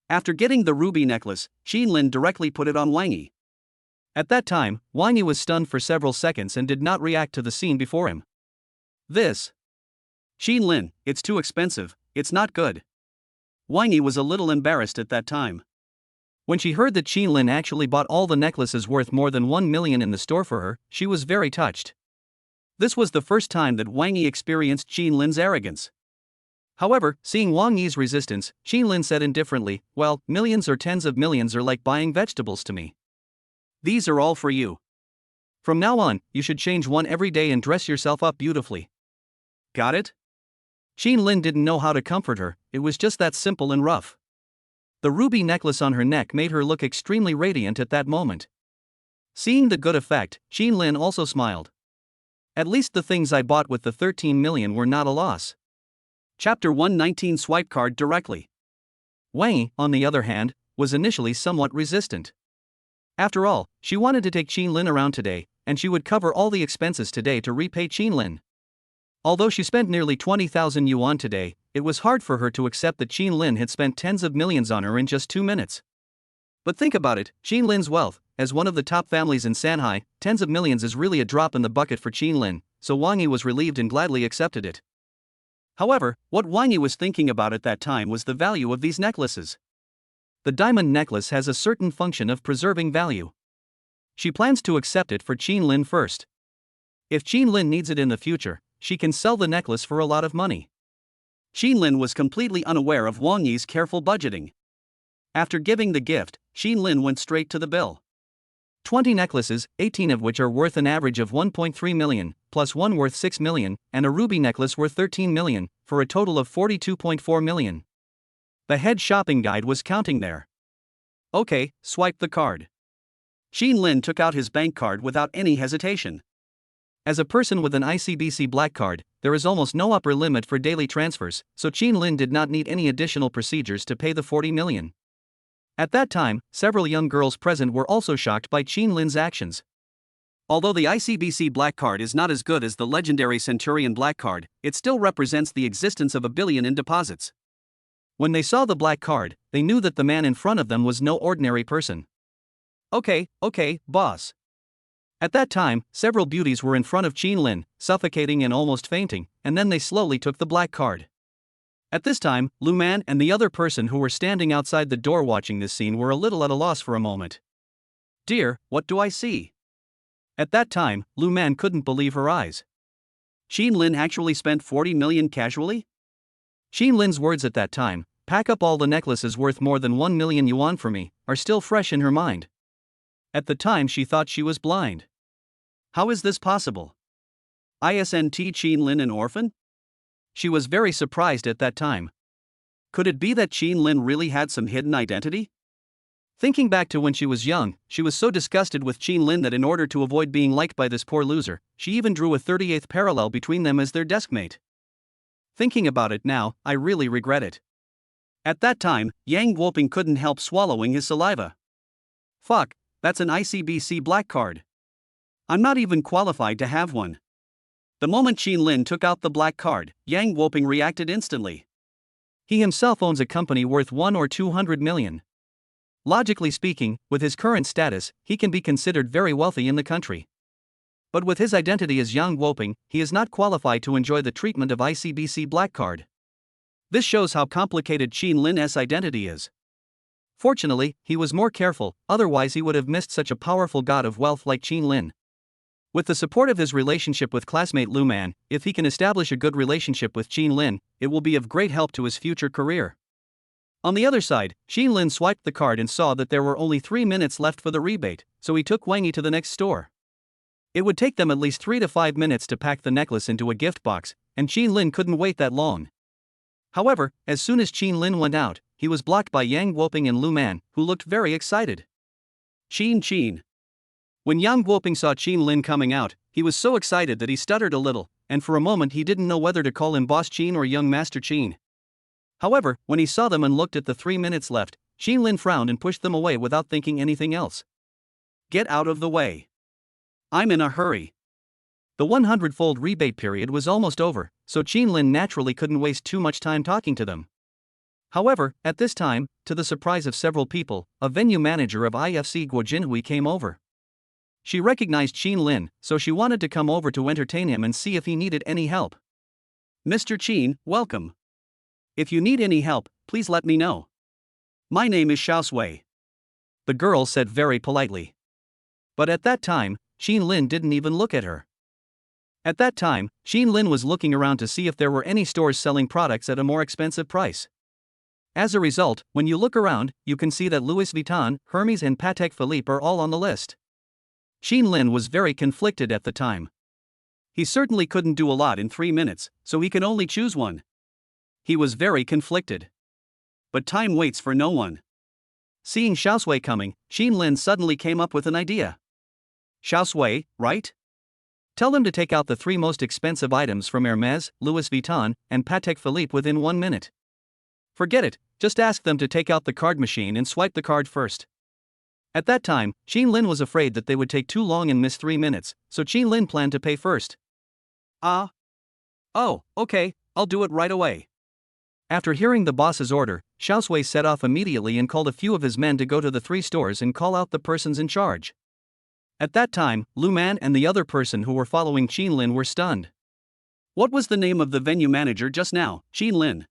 After getting the ruby necklace, Qin Lin directly put it on Wang Yi. At that time, Wang Yi was stunned for several seconds and did not react to the scene before him. "This. Qin Lin, it's too expensive, it's not good. Wang Yi was a little embarrassed at that time. When she heard that Qin Lin actually bought all the necklaces worth more than 1 million in the store for her, she was very touched. This was the first time that Wang Yi experienced Qin Lin's arrogance. However, seeing Wang Yi's resistance, Qin Lin said indifferently, "Well, millions or tens of millions are like buying vegetables to me. These are all for you. From now on, you should change one every day and dress yourself up beautifully." Got it? Qin Lin didn't know how to comfort her, it was just that simple and rough. The ruby necklace on her neck made her look extremely radiant at that moment. Seeing the good effect, Qin Lin also smiled. At least the things I bought with the 13 million were not a loss. Chapter 119 Swipe card directly. Wang Yi, on the other hand, was initially somewhat resistant. After all, she wanted to take Qin Lin around today, and she would cover all the expenses today to repay Qin Lin. Although she spent nearly 20,000 yuan today, it was hard for her to accept that Qin Lin had spent tens of millions on her in just 2 minutes. But think about it, Qin Lin's wealth, as one of the top families in Shanghai, tens of millions is really a drop in the bucket for Qin Lin, so Wang Yi was relieved and gladly accepted it. However, what Wang Yi was thinking about at that time was the value of these necklaces. The diamond necklace has a certain function of preserving value. She plans to accept it for Qin Lin first. If Qin Lin needs it in the future, she can sell the necklace for a lot of money. Qin Lin was completely unaware of Wang Yi's careful budgeting. After giving the gift, Qin Lin went straight to the bill. 20 necklaces, 18 of which are worth an average of 1.3 million, plus one worth 6 million, and a ruby necklace worth 13 million, for a total of 42.4 million. The head shopping guide was counting there. Okay, swipe the card. Qin Lin took out his bank card without any hesitation. As a person with an ICBC black card, there is almost no upper limit for daily transfers, so Qin Lin did not need any additional procedures to pay the 40 million. At that time, several young girls present were also shocked by Qin Lin's actions. Although the ICBC black card is not as good as the legendary Centurion black card, it still represents the existence of 1 billion in deposits. When they saw the black card, they knew that the man in front of them was no ordinary person. Okay, boss. At that time, several beauties were in front of Qin Lin, suffocating and almost fainting, and then they slowly took the black card. At this time, Lu Man and the other person who were standing outside the door watching this scene were a little at a loss for a moment. Dear, what do I see? At that time, Lu Man couldn't believe her eyes. Qin Lin actually spent 40 million casually? Qin Lin's words at that time, "Pack up all the necklaces worth more than 1 million yuan for me," are still fresh in her mind. At the time she thought she was blind. How is this possible? Isn't Qin Lin an orphan? She was very surprised at that time. Could it be that Qin Lin really had some hidden identity? Thinking back to when she was young, she was so disgusted with Qin Lin that in order to avoid being liked by this poor loser, she even drew a 38th parallel between them as their deskmate. Thinking about it now, I really regret it. At that time, Yang Guoping couldn't help swallowing his saliva. Fuck, that's an ICBC black card. I'm not even qualified to have one. The moment Qin Lin took out the black card, Yang Guoping reacted instantly. He himself owns a company worth 1 or 200 million. Logically speaking, with his current status, he can be considered very wealthy in the country. But with his identity as Yang Guoping, he is not qualified to enjoy the treatment of ICBC black card. This shows how complicated Qin Lin's identity is. Fortunately, he was more careful, otherwise he would have missed such a powerful god of wealth like Qin Lin. With the support of his relationship with classmate Lu Man, if he can establish a good relationship with Qin Lin, it will be of great help to his future career. On the other side, Qin Lin swiped the card and saw that there were only 3 minutes left for the rebate, so he took Wang Yi to the next store. It would take them at least 3 to 5 minutes to pack the necklace into a gift box, and Qin Lin couldn't wait that long. However, as soon as Qin Lin went out, he was blocked by Yang Guoping and Lu Man, who looked very excited. Qin. When Yang Guoping saw Qin Lin coming out, he was so excited that he stuttered a little, and for a moment he didn't know whether to call him Boss Qin or Young Master Qin. However, when he saw them and looked at the 3 minutes left, Qin Lin frowned and pushed them away without thinking anything else. Get out of the way. I'm in a hurry. The 100-fold rebate period was almost over, so Qin Lin naturally couldn't waste too much time talking to them. However, at this time, to the surprise of several people, a venue manager of IFC Guo Jinhui came over. She recognized Qin Lin, so she wanted to come over to entertain him and see if he needed any help. Mr. Qin, welcome. If you need any help, please let me know. My name is Xiaosui. The girl said very politely. But at that time, Xin Lin didn't even look at her. At that time, Xin Lin was looking around to see if there were any stores selling products at a more expensive price. As a result, when you look around, you can see that Louis Vuitton, Hermes and Patek Philippe are all on the list. Xin Lin was very conflicted at the time. He certainly couldn't do a lot in 3 minutes, so he can only choose one. He was very conflicted. But time waits for no one. Seeing Xiaosui coming, Xin Lin suddenly came up with an idea. Xiaosui, right? Tell them to take out the 3 most expensive items from Hermes, Louis Vuitton, and Patek Philippe within 1 minute. Forget it, just ask them to take out the card machine and swipe the card first. At that time, Xin Lin was afraid that they would take too long and miss 3 minutes, so Xin Lin planned to pay first. Oh, okay, I'll do it right away. After hearing the boss's order, Xiaosui set off immediately and called a few of his men to go to the 3 stores and call out the persons in charge. At that time, Lu Man and the other person who were following Xin Lin were stunned. What was the name of the venue manager just now, Xin Lin?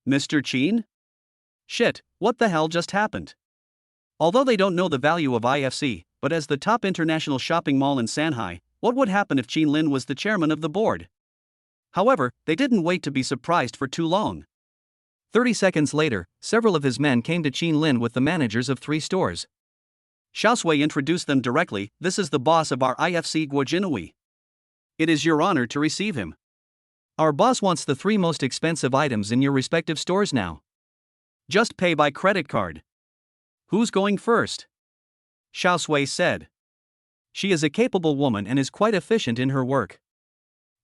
Mr. Qin? Shit, what the hell just happened? Although they don't know the value of IFC, but as the top international shopping mall in Shanghai, what would happen if Xin Lin was the chairman of the board? However, they didn't wait to be surprised for too long. 30 seconds later, several of his men came to Xin Lin with the managers of 3 stores. Xiaosui introduced them directly. This is the boss of our IFC Guojinui. It is your honor to receive him. Our boss wants the 3 most expensive items in your respective stores now. Just pay by credit card. Who's going first? Xiaosui said. She is a capable woman and is quite efficient in her work.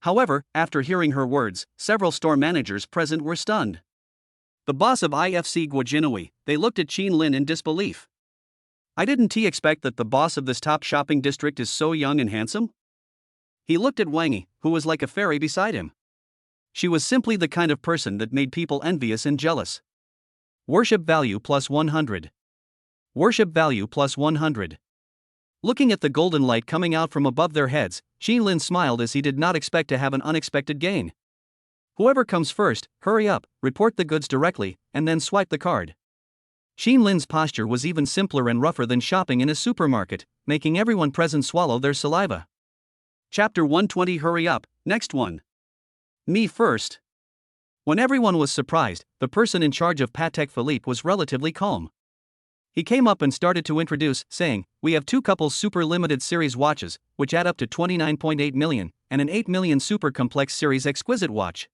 However, after hearing her words, several store managers present were stunned. The boss of IFC Guojinui, they looked at Xin Lin in disbelief. I didn't expect that the boss of this top shopping district is so young and handsome? He looked at Wang Yi, who was like a fairy beside him. She was simply the kind of person that made people envious and jealous. Worship value plus 100. Worship value plus 100. Looking at the golden light coming out from above their heads, Xin Lin smiled as he did not expect to have an unexpected gain. Whoever comes first, hurry up, report the goods directly, and then swipe the card. Xin Lin's posture was even simpler and rougher than shopping in a supermarket, making everyone present swallow their saliva. Chapter 120. Hurry up, next one. Me first. When everyone was surprised, the person in charge of Patek Philippe was relatively calm. He came up and started to introduce, saying, "We have 2 couples super limited series watches, which add up to 29.8 million, and an 8 million super complex series exquisite watch."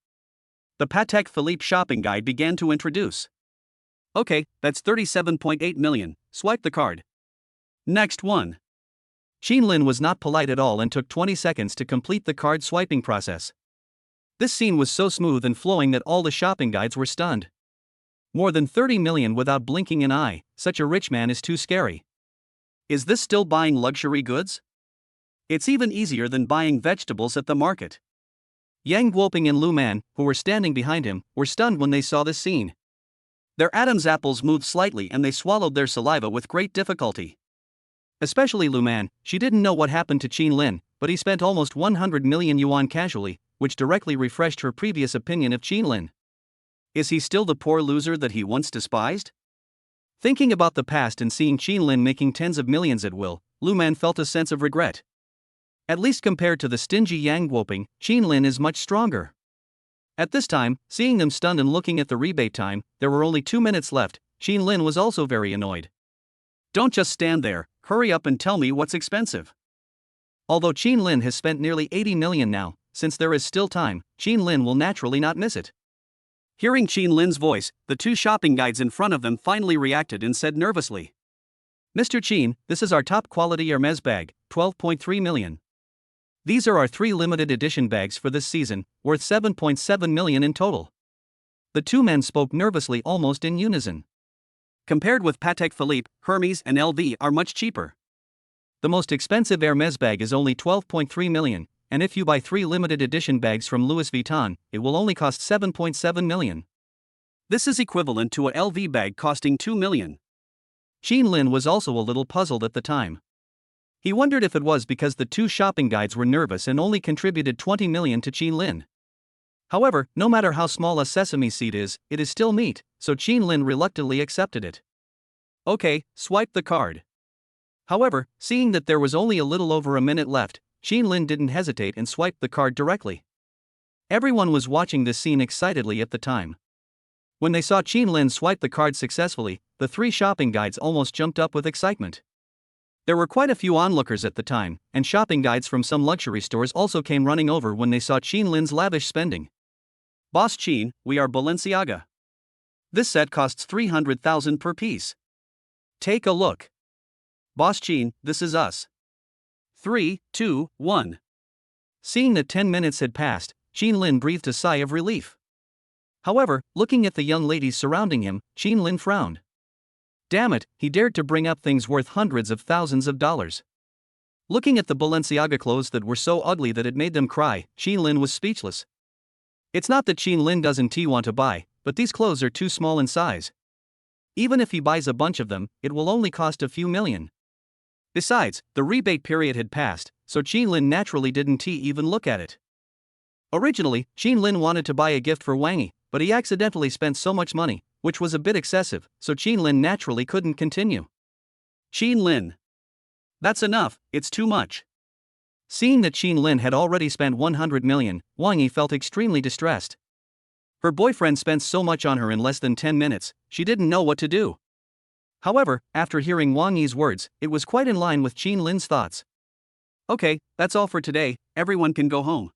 The Patek Philippe shopping guide began to introduce. Okay, that's 37.8 million, swipe the card. Next one. Xin Lin was not polite at all and took 20 seconds to complete the card swiping process. This scene was so smooth and flowing that all the shopping guides were stunned. More than 30 million without blinking an eye, such a rich man is too scary. Is this still buying luxury goods? It's even easier than buying vegetables at the market. Yang Guoping and Lu Man, who were standing behind him, were stunned when they saw this scene. Their Adam's apples moved slightly and they swallowed their saliva with great difficulty. Especially Lu Man, she didn't know what happened to Xin Lin, but he spent almost 100 million yuan casually, which directly refreshed her previous opinion of Xin Lin. Is he still the poor loser that he once despised? Thinking about the past and seeing Xin Lin making tens of millions at will, Lu Man felt a sense of regret. At least compared to the stingy Yang Guoping, Xin Lin is much stronger. At this time, seeing them stunned and looking at the rebate time, there were only 2 minutes left. Xin Lin was also very annoyed. Don't just stand there, hurry up and tell me what's expensive. Although Xin Lin has spent nearly 80 million now, since there is still time, Xin Lin will naturally not miss it. Hearing Xin Lin's voice, the 2 shopping guides in front of them finally reacted and said nervously, "Mr. Qin, this is our top quality Hermes bag, 12.3 million. These are our 3 limited edition bags for this season, worth 7.7 million in total." The 2 men spoke nervously almost in unison. Compared with Patek Philippe, Hermes and LV are much cheaper. The most expensive Hermes bag is only 12.3 million. And if you buy 3 limited edition bags from Louis Vuitton, it will only cost 7.7 million. This is equivalent to a LV bag costing 2 million. Xin Lin was also a little puzzled at the time. He wondered if it was because the 2 shopping guides were nervous and only contributed 20 million to Xin Lin. However, no matter how small a sesame seed is, it is still meat, so Qin Lin reluctantly accepted it. Okay, swipe the card. However, seeing that there was only a little over a minute left, Qin Lin didn't hesitate and swiped the card directly. Everyone was watching this scene excitedly at the time. When they saw Qin Lin swipe the card successfully, the three shopping guides almost jumped up with excitement. There were quite a few onlookers at the time, and shopping guides from some luxury stores also came running over when they saw Qin Lin's lavish spending. Boss Qin, we are Balenciaga. This set costs 300,000 per piece. Take a look. Boss Qin, this is us. 3, 2, 1. Seeing that 10 minutes had passed, Qin Lin breathed a sigh of relief. However, looking at the young ladies surrounding him, Qin Lin frowned. Damn it, he dared to bring up things worth hundreds of thousands of dollars. Looking at the Balenciaga clothes that were so ugly that it made them cry, Qin Lin was speechless. It's not that Qin Lin doesn't want to buy, but these clothes are too small in size. Even if he buys a bunch of them, it will only cost a few million. Besides, the rebate period had passed, so Qin Lin naturally didn't even look at it. Originally, Qin Lin wanted to buy a gift for Wang Yi, but he accidentally spent so much money, which was a bit excessive, so Qin Lin naturally couldn't continue. Qin Lin. That's enough, it's too much. Seeing that Qin Lin had already spent 100 million, Wang Yi felt extremely distressed. Her boyfriend spent so much on her in less than 10 minutes, she didn't know what to do. However, after hearing Wang Yi's words, it was quite in line with Qin Lin's thoughts. Okay, that's all for today, everyone can go home.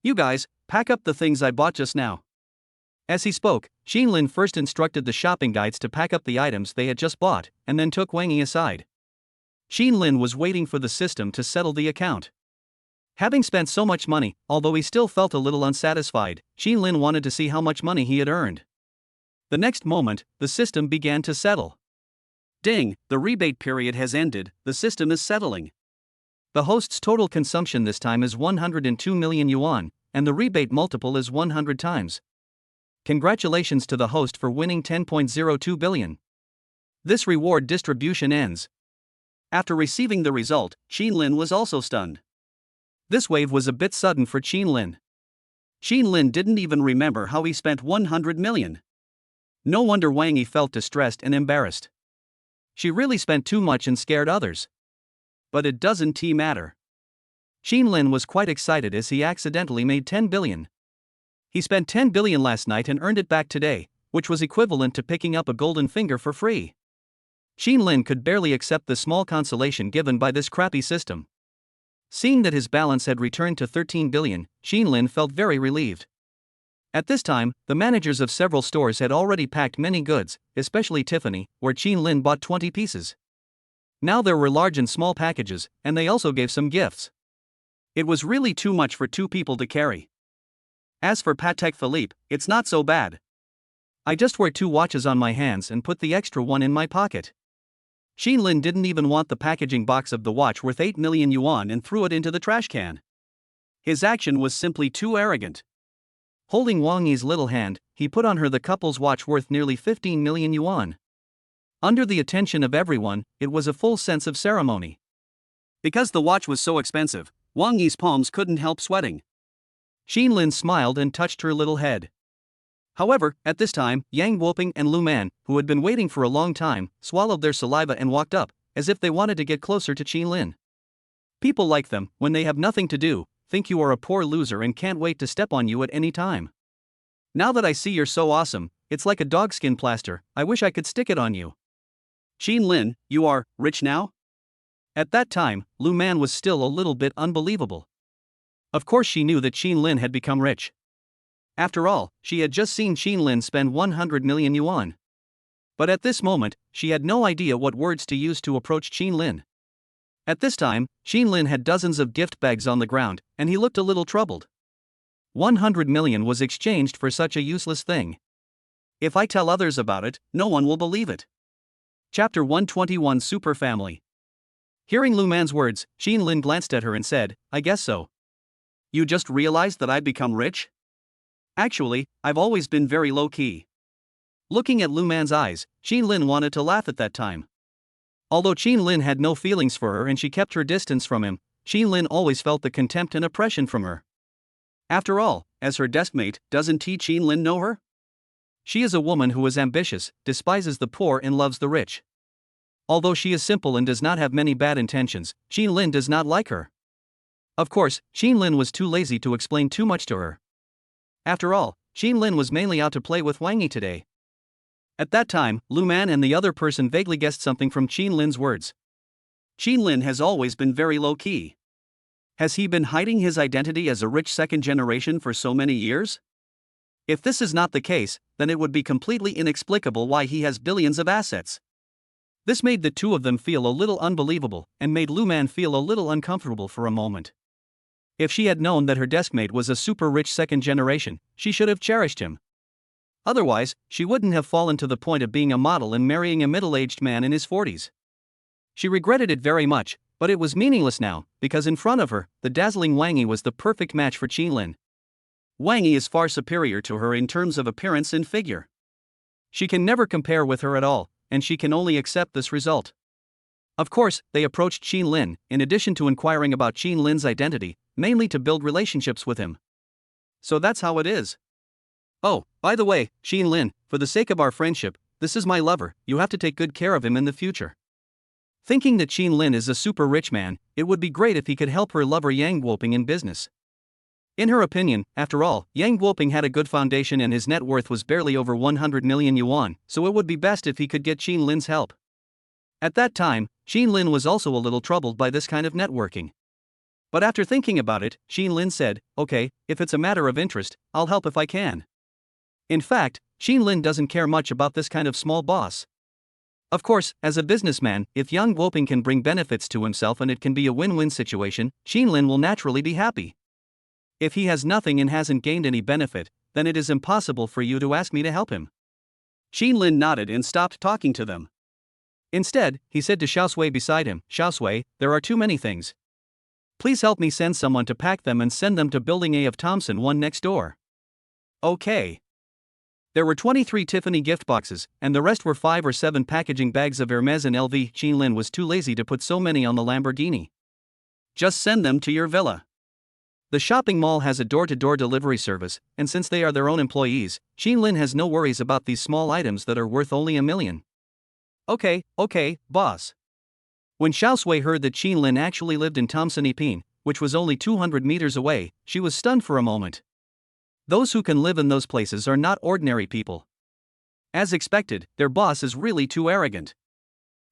You guys, pack up the things I bought just now. As he spoke, Qin Lin first instructed the shopping guides to pack up the items they had just bought, and then took Wang Yi aside. Qin Lin was waiting for the system to settle the account. Having spent so much money, although he still felt a little unsatisfied, Qin Lin wanted to see how much money he had earned. The next moment, the system began to settle. Ding, the rebate period has ended, the system is settling. The host's total consumption this time is 102 million yuan, and the rebate multiple is 100 times. Congratulations to the host for winning 10.02 billion. This reward distribution ends. After receiving the result, Qin Lin was also stunned. This wave was a bit sudden for Qin Lin. Qin Lin didn't even remember how he spent 100 million. No wonder Wang Yi felt distressed and embarrassed. She really spent too much and scared others. But it doesn't matter. Qin Lin was quite excited as he accidentally made 10 billion. He spent 10 billion last night and earned it back today, which was equivalent to picking up a golden finger for free. Qin Lin could barely accept the small consolation given by this crappy system. Seeing that his balance had returned to 13 billion, Qin Lin felt very relieved. At this time, the managers of several stores had already packed many goods, especially Tiffany, where Qin Lin bought 20 pieces. Now there were large and small packages, and they also gave some gifts. It was really too much for two people to carry. As for Patek Philippe, it's not so bad. I just wear 2 watches on my hands and put the extra one in my pocket. Qin Lin didn't even want the packaging box of the watch worth 8 million yuan and threw it into the trash can. His action was simply too arrogant. Holding Wang Yi's little hand, he put on her the couple's watch worth nearly 15 million yuan. Under the attention of everyone, it was a full sense of ceremony. Because the watch was so expensive, Wang Yi's palms couldn't help sweating. Qin Lin smiled and touched her little head. However, at this time, Yang Guoping and Lu Man, who had been waiting for a long time, swallowed their saliva and walked up, as if they wanted to get closer to Qin Lin. People like them, when they have nothing to do, think you are a poor loser and can't wait to step on you at any time. Now that I see you're so awesome, it's like a dogskin plaster, I wish I could stick it on you. Qin Lin, you are rich now? At that time, Lu Man was still a little bit unbelievable. Of course she knew that Qin Lin had become rich. After all, she had just seen Qin Lin spend 100 million yuan. But at this moment, she had no idea what words to use to approach Qin Lin. At this time, Qin Lin had dozens of gift bags on the ground, and he looked a little troubled. 100 million was exchanged for such a useless thing. If I tell others about it, no one will believe it. Chapter 121 Super Family. Hearing Lu Man's words, Qin Lin glanced at her and said, I guess so. You just realized that I'd become rich? Actually, I've always been very low-key. Looking at Lu Man's eyes, Qin Lin wanted to laugh at that time. Although Qin Lin had no feelings for her and she kept her distance from him, Qin Lin always felt the contempt and oppression from her. After all, as her deskmate, doesn't Qin Lin know her? She is a woman who is ambitious, despises the poor and loves the rich. Although she is simple and does not have many bad intentions, Qin Lin does not like her. Of course, Qin Lin was too lazy to explain too much to her. After all, Qin Lin was mainly out to play with Wang Yi today. At that time, Lu Man and the other person vaguely guessed something from Qin Lin's words. Qin Lin has always been very low-key. Has he been hiding his identity as a rich second generation for so many years? If this is not the case, then it would be completely inexplicable why he has billions of assets. This made the two of them feel a little unbelievable, and made Lu Man feel a little uncomfortable for a moment. If she had known that her deskmate was a super rich second generation, she should have cherished him. Otherwise, she wouldn't have fallen to the point of being a model and marrying a middle-aged man in his 40s. She regretted it very much, but it was meaningless now, because in front of her, the dazzling Wang Yi was the perfect match for Qin Lin. Wang Yi is far superior to her in terms of appearance and figure. She can never compare with her at all, and she can only accept this result. Of course, they approached Qin Lin, in addition to inquiring about Qin Lin's identity, mainly to build relationships with him. So that's how it is. Oh, by the way, Qin Lin, for the sake of our friendship, this is my lover, you have to take good care of him in the future. Thinking that Qin Lin is a super rich man, it would be great if he could help her lover Yang Guoping in business. In her opinion, after all, Yang Guoping had a good foundation and his net worth was barely over 100 million yuan, so it would be best if he could get Qin Lin's help. At that time, Qin Lin was also a little troubled by this kind of networking. But after thinking about it, Qin Lin said, okay, if it's a matter of interest, I'll help if I can. In fact, Qin Lin doesn't care much about this kind of small boss. Of course, as a businessman, if Yang Guoping can bring benefits to himself and it can be a win-win situation, Qin Lin will naturally be happy. If he has nothing and hasn't gained any benefit, then it is impossible for you to ask me to help him. Qin Lin nodded and stopped talking to them. Instead, he said to Xiaosui beside him, Xiaosui, there are too many things. Please help me send someone to pack them and send them to Building A of Thompson 1 next door. Okay. There were 23 Tiffany gift boxes, and the rest were 5 or 7 packaging bags of Hermes and LV. Qin Lin was too lazy to put so many on the Lamborghini. Just send them to your villa. The shopping mall has a door-to-door delivery service, and since they are their own employees, Qin Lin has no worries about these small items that are worth only $1 million. Okay, boss. When Xiaosui heard that Qin Lin actually lived in Thompson Ipin, which was only 200 meters away, she was stunned for a moment. Those who can live in those places are not ordinary people. As expected, their boss is really too arrogant.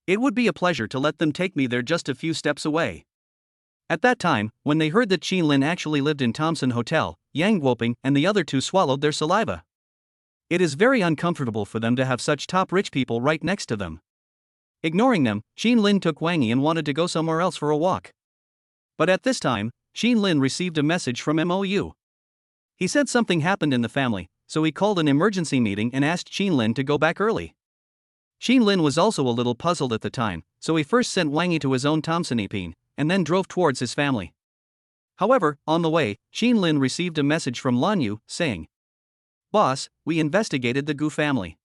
It would be a pleasure to let them take me there just a few steps away. At that time, when they heard that Qin Lin actually lived in Thompson Hotel, Yang Guoping and the other two swallowed their saliva. It is very uncomfortable for them to have such top rich people right next to them. Ignoring them, Qin Lin took Wang Yi and wanted to go somewhere else for a walk. But at this time, Qin Lin received a message from MOU. He said something happened in the family, so he called an emergency meeting and asked Qin Lin to go back early. Qin Lin was also a little puzzled at the time, so he first sent Wang Yi to his own Thompson Ipin, and then drove towards his family. However, on the way, Qin Lin received a message from Lan Yu, saying, Boss, we investigated the Gu family.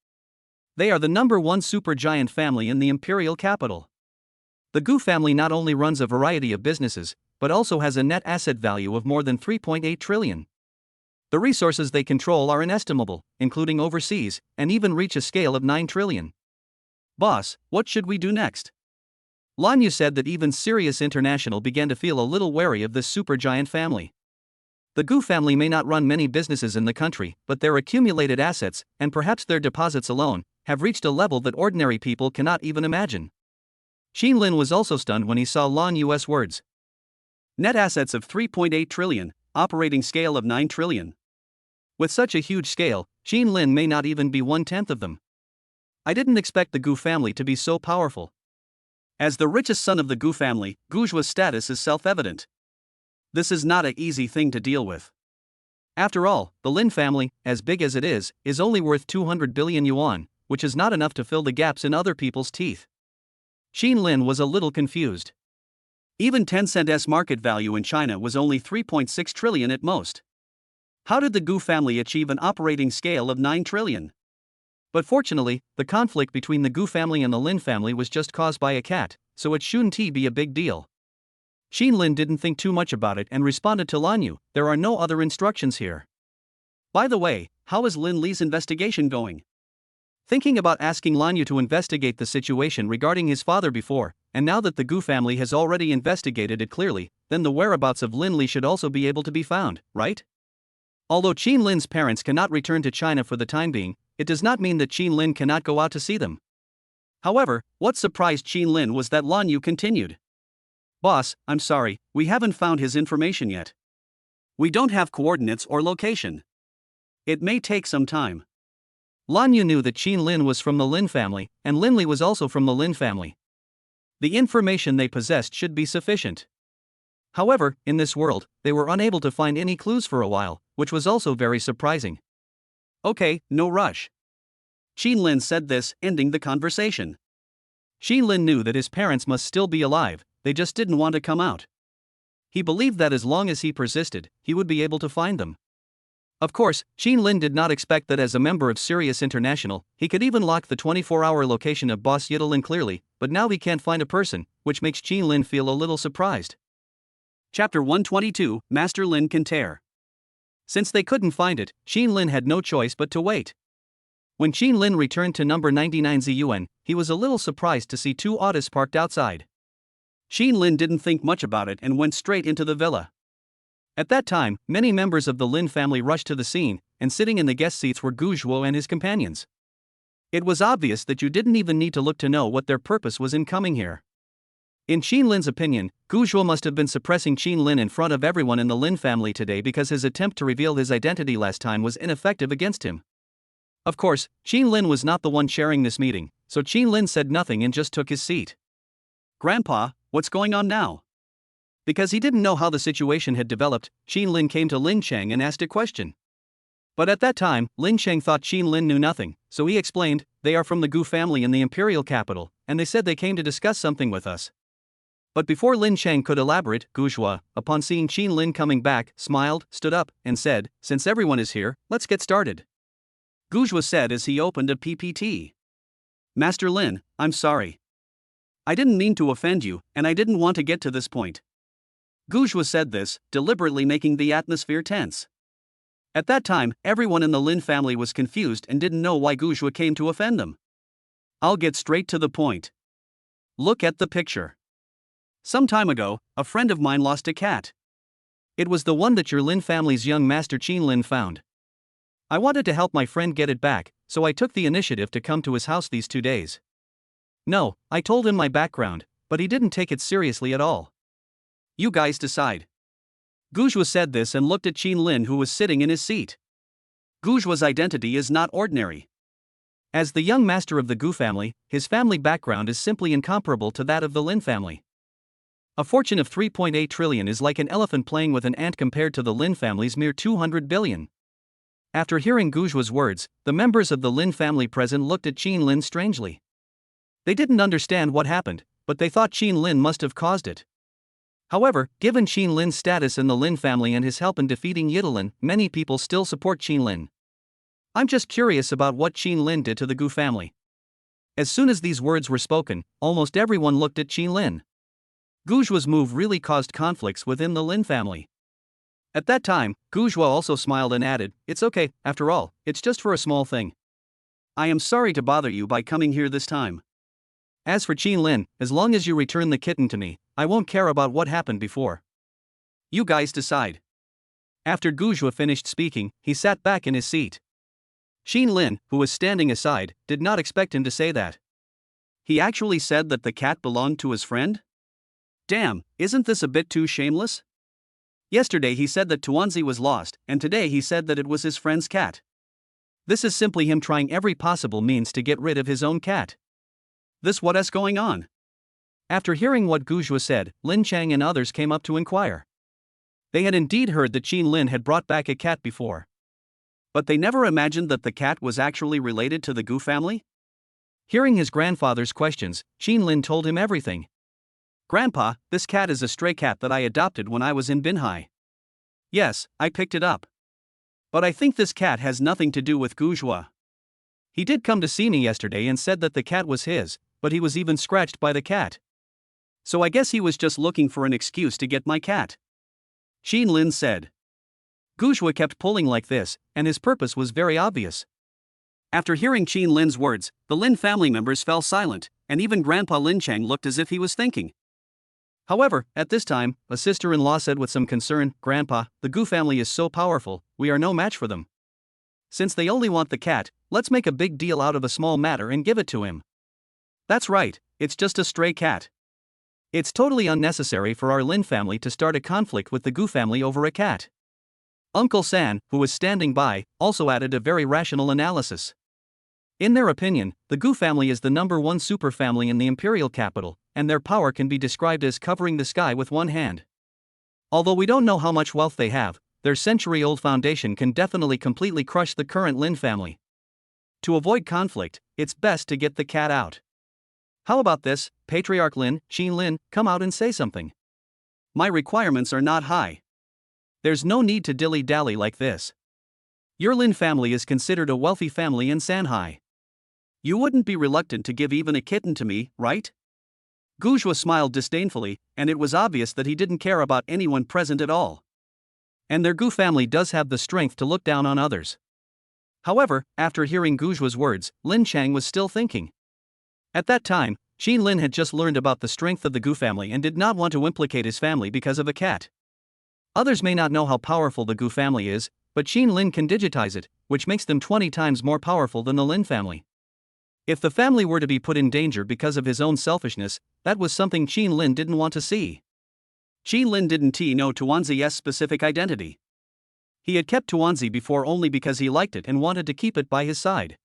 They are the #1 supergiant family in the imperial capital. The Gu family not only runs a variety of businesses, but also has a net asset value of more than 3.8 trillion. The resources they control are inestimable, including overseas, and even reach a scale of 9 trillion. Boss, what should we do next? Lan Yu said that even Sirius International began to feel a little wary of this supergiant family. The Gu family may not run many businesses in the country, but their accumulated assets, and perhaps their deposits alone, have reached a level that ordinary people cannot even imagine. Qin Lin was also stunned when he saw Lan Yu's words. Net assets of 3.8 trillion, operating scale of 9 trillion. With such a huge scale, Qin Lin may not even be 1/10 of them. I didn't expect the Gu family to be so powerful. As the richest son of the Gu family, Gu's status is self-evident. This is not an easy thing to deal with. After all, the Lin family, as big as it is only worth 200 billion yuan, which is not enough to fill the gaps in other people's teeth. Qin Lin was a little confused. Even Tencent's market value in China was only 3.6 trillion at most. How did the Gu family achieve an operating scale of 9 trillion? But fortunately, the conflict between the Gu family and the Lin family was just caused by a cat, so it shouldn't be a big deal. Qin Lin didn't think too much about it and responded to Lan Yu, there are no other instructions here. By the way, how is Lin Li's investigation going? Thinking about asking Lanyu to investigate the situation regarding his father before, and now that the Gu family has already investigated it clearly, then the whereabouts of Lin Li should also be able to be found, right? Although Qin Lin's parents cannot return to China for the time being, it does not mean that Qin Lin cannot go out to see them. However, what surprised Qin Lin was that Lanyu continued. Boss, I'm sorry, we haven't found his information yet. We don't have coordinates or location. It may take some time. Lanyu knew that Qin Lin was from the Lin family, and Lin Li was also from the Lin family. The information they possessed should be sufficient. However, in this world, they were unable to find any clues for a while, which was also very surprising. Okay, no rush. Qin Lin said this, ending the conversation. Qin Lin knew that his parents must still be alive, they just didn't want to come out. He believed that as long as he persisted, he would be able to find them. Of course, Qin Lin did not expect that as a member of Sirius International, he could even lock the 24-hour location of Boss Yidelin clearly, but now he can't find a person, which makes Qin Lin feel a little surprised. Chapter 122, Master Lin Can Tear. Since they couldn't find it, Qin Lin had no choice but to wait. When Qin Lin returned to number 99 Ziyuan, he was a little surprised to see two autos parked outside. Qin Lin didn't think much about it and went straight into the villa. At that time, many members of the Lin family rushed to the scene, and sitting in the guest seats were Gu Zhuo and his companions. It was obvious that you didn't even need to look to know what their purpose was in coming here. In Qin Lin's opinion, Gu Zhuo must have been suppressing Qin Lin in front of everyone in the Lin family today because his attempt to reveal his identity last time was ineffective against him. Of course, Qin Lin was not the one chairing this meeting, so Qin Lin said nothing and just took his seat. Grandpa, what's going on now? Because he didn't know how the situation had developed, Qin Lin came to Lin Cheng and asked a question. But at that time, Lin Cheng thought Qin Lin knew nothing, so he explained, they are from the Gu family in the imperial capital, and they said they came to discuss something with us. But before Lin Cheng could elaborate, Gu Zhuo, upon seeing Qin Lin coming back, smiled, stood up, and said, since everyone is here, let's get started. Gu Zhuo said as he opened a PPT. Master Lin, I'm sorry. I didn't mean to offend you, and I didn't want to get to this point. Gu Zhuo said this, deliberately making the atmosphere tense. At that time, everyone in the Lin family was confused and didn't know why Gu Zhuo came to offend them. I'll get straight to the point. Look at the picture. Some time ago, a friend of mine lost a cat. It was the one that your Lin family's young master Qin Lin found. I wanted to help my friend get it back, so I took the initiative to come to his house these 2 days. No, I told him my background, but he didn't take it seriously at all. You guys decide. Gu Zhuo said this and looked at Qin Lin, who was sitting in his seat. Gu Zhuo's identity is not ordinary. As the young master of the Gu family, his family background is simply incomparable to that of the Lin family. A fortune of 3.8 trillion is like an elephant playing with an ant compared to the Lin family's mere 200 billion. After hearing Gu Zhuo's words, the members of the Lin family present looked at Qin Lin strangely. They didn't understand what happened, but they thought Qin Lin must have caused it. However, given Qin Lin's status in the Lin family and his help in defeating Yidelin, many people still support Qin Lin. I'm just curious about what Qin Lin did to the Gu family. As soon as these words were spoken, almost everyone looked at Qin Lin. Gu Zhuo's move really caused conflicts within the Lin family. At that time, Gu Zhuo also smiled and added, it's okay, after all, it's just for a small thing. I am sorry to bother you by coming here this time. As for Qin Lin, as long as you return the kitten to me, I won't care about what happened before. You guys decide. After Gu Zhuo finished speaking, he sat back in his seat. Qin Lin, who was standing aside, did not expect him to say that. He actually said that the cat belonged to his friend? Damn, isn't this a bit too shameless? Yesterday he said that Tuanzi was lost, and today he said that it was his friend's cat. This is simply him trying every possible means to get rid of his own cat. This what's going on? After hearing what Gu Zhuo said, Lin Chang and others came up to inquire. They had indeed heard that Qin Lin had brought back a cat before. But they never imagined that the cat was actually related to the Gu family? Hearing his grandfather's questions, Qin Lin told him everything. Grandpa, this cat is a stray cat that I adopted when I was in Binhai. Yes, I picked it up. But I think this cat has nothing to do with Gu Zhuo. He did come to see me yesterday and said that the cat was his, but he was even scratched by the cat. So I guess he was just looking for an excuse to get my cat. Qin Lin said. Gujua kept pulling like this, and his purpose was very obvious. After hearing Qin Lin's words, the Lin family members fell silent, and even Grandpa Lin Chang looked as if he was thinking. However, at this time, a sister-in-law said with some concern, "Grandpa, the Gu family is so powerful, we are no match for them. Since they only want the cat, let's make a big deal out of a small matter and give it to him." "That's right, it's just a stray cat. It's totally unnecessary for our Lin family to start a conflict with the Gu family over a cat." Uncle San, who was standing by, also added a very rational analysis. In their opinion, the Gu family is the #1 super family in the imperial capital, and their power can be described as covering the sky with one hand. Although we don't know how much wealth they have, their century-old foundation can definitely completely crush the current Lin family. To avoid conflict, it's best to get the cat out. How about this, Patriarch Lin, Qin Lin, come out and say something. My requirements are not high. There's no need to dilly-dally like this. Your Lin family is considered a wealthy family in Sanhai. You wouldn't be reluctant to give even a kitten to me, right? Gujua smiled disdainfully, and it was obvious that he didn't care about anyone present at all. And their Gu family does have the strength to look down on others. However, after hearing Gujua's words, Lin Chang was still thinking. At that time, Qin Lin had just learned about the strength of the Gu family and did not want to implicate his family because of a cat. Others may not know how powerful the Gu family is, but Qin Lin can digitize it, which makes them 20 times more powerful than the Lin family. If the family were to be put in danger because of his own selfishness, that was something Qin Lin didn't want to see. Qin Lin didn't know Tuanzi's specific identity. He had kept Tuanzi before only because he liked it and wanted to keep it by his side.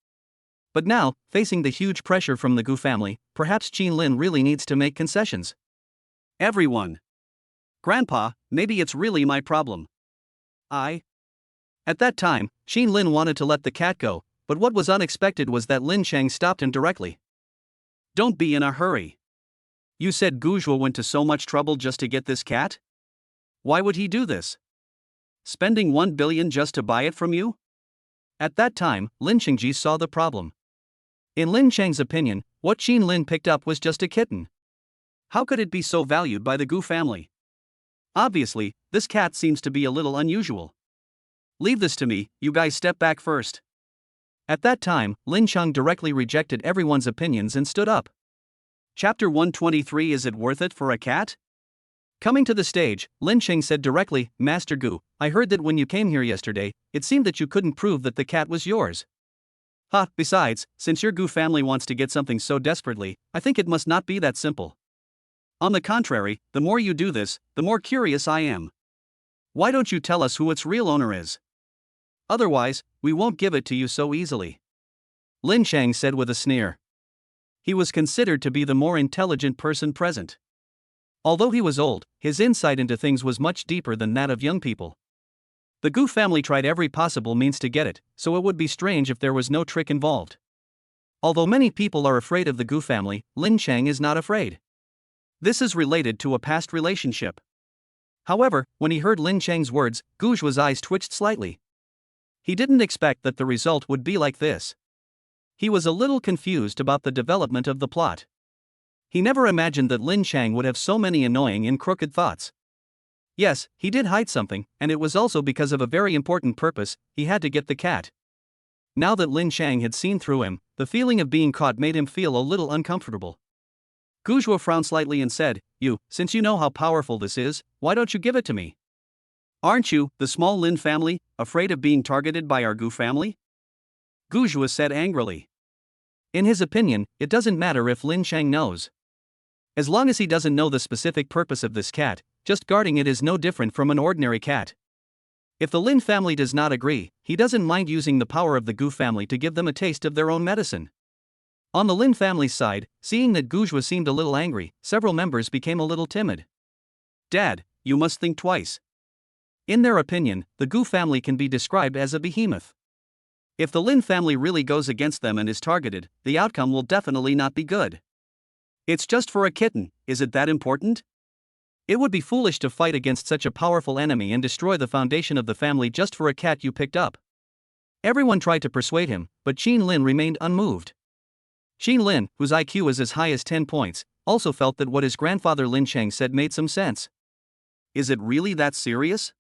But now, facing the huge pressure from the Gu family, perhaps Qin Lin really needs to make concessions. Everyone. Grandpa, maybe it's really my problem. At that time, Qin Lin wanted to let the cat go, but what was unexpected was that Lin Chang stopped him directly. Don't be in a hurry. You said Gujua went to so much trouble just to get this cat? Why would he do this? Spending 1 billion just to buy it from you? At that time, Lin Changji saw the problem. In Lin Chang's opinion, what Qin Lin picked up was just a kitten. How could it be so valued by the Gu family? Obviously, this cat seems to be a little unusual. Leave this to me, you guys step back first. At that time, Lin Chang directly rejected everyone's opinions and stood up. Chapter 123. Is it worth it for a cat? Coming to the stage, Lin Chang said directly, Master Gu, I heard that when you came here yesterday, it seemed that you couldn't prove that the cat was yours. Besides, since your Gu family wants to get something so desperately, I think it must not be that simple. On the contrary, the more you do this, the more curious I am. Why don't you tell us who its real owner is? Otherwise, we won't give it to you so easily. Lin Chang said with a sneer. He was considered to be the more intelligent person present. Although he was old, his insight into things was much deeper than that of young people. The Gu family tried every possible means to get it, so it would be strange if there was no trick involved. Although many people are afraid of the Gu family, Lin Chang is not afraid. This is related to a past relationship. However, when he heard Lin Chang's words, Gujua's eyes twitched slightly. He didn't expect that the result would be like this. He was a little confused about the development of the plot. He never imagined that Lin Chang would have so many annoying and crooked thoughts. Yes, he did hide something, and it was also because of a very important purpose. He had to get the cat. Now that Lin Chang had seen through him, the feeling of being caught made him feel a little uncomfortable. Gujua frowned slightly and said, since you know how powerful this is, why don't you give it to me? Aren't you, the small Lin family, afraid of being targeted by our Gu family? Gujua said angrily. In his opinion, it doesn't matter if Lin Chang knows. As long as he doesn't know the specific purpose of this cat, just guarding it is no different from an ordinary cat. If the Lin family does not agree, he doesn't mind using the power of the Gu family to give them a taste of their own medicine. On the Lin family's side, seeing that Gujua seemed a little angry, several members became a little timid. Dad, you must think twice. In their opinion, the Gu family can be described as a behemoth. If the Lin family really goes against them and is targeted, the outcome will definitely not be good. It's just for a kitten, is it that important? It would be foolish to fight against such a powerful enemy and destroy the foundation of the family just for a cat you picked up. Everyone tried to persuade him, but Qin Lin remained unmoved. Qin Lin, whose IQ is as high as 10 points, also felt that what his grandfather Lin Chang said made some sense. Is it really that serious?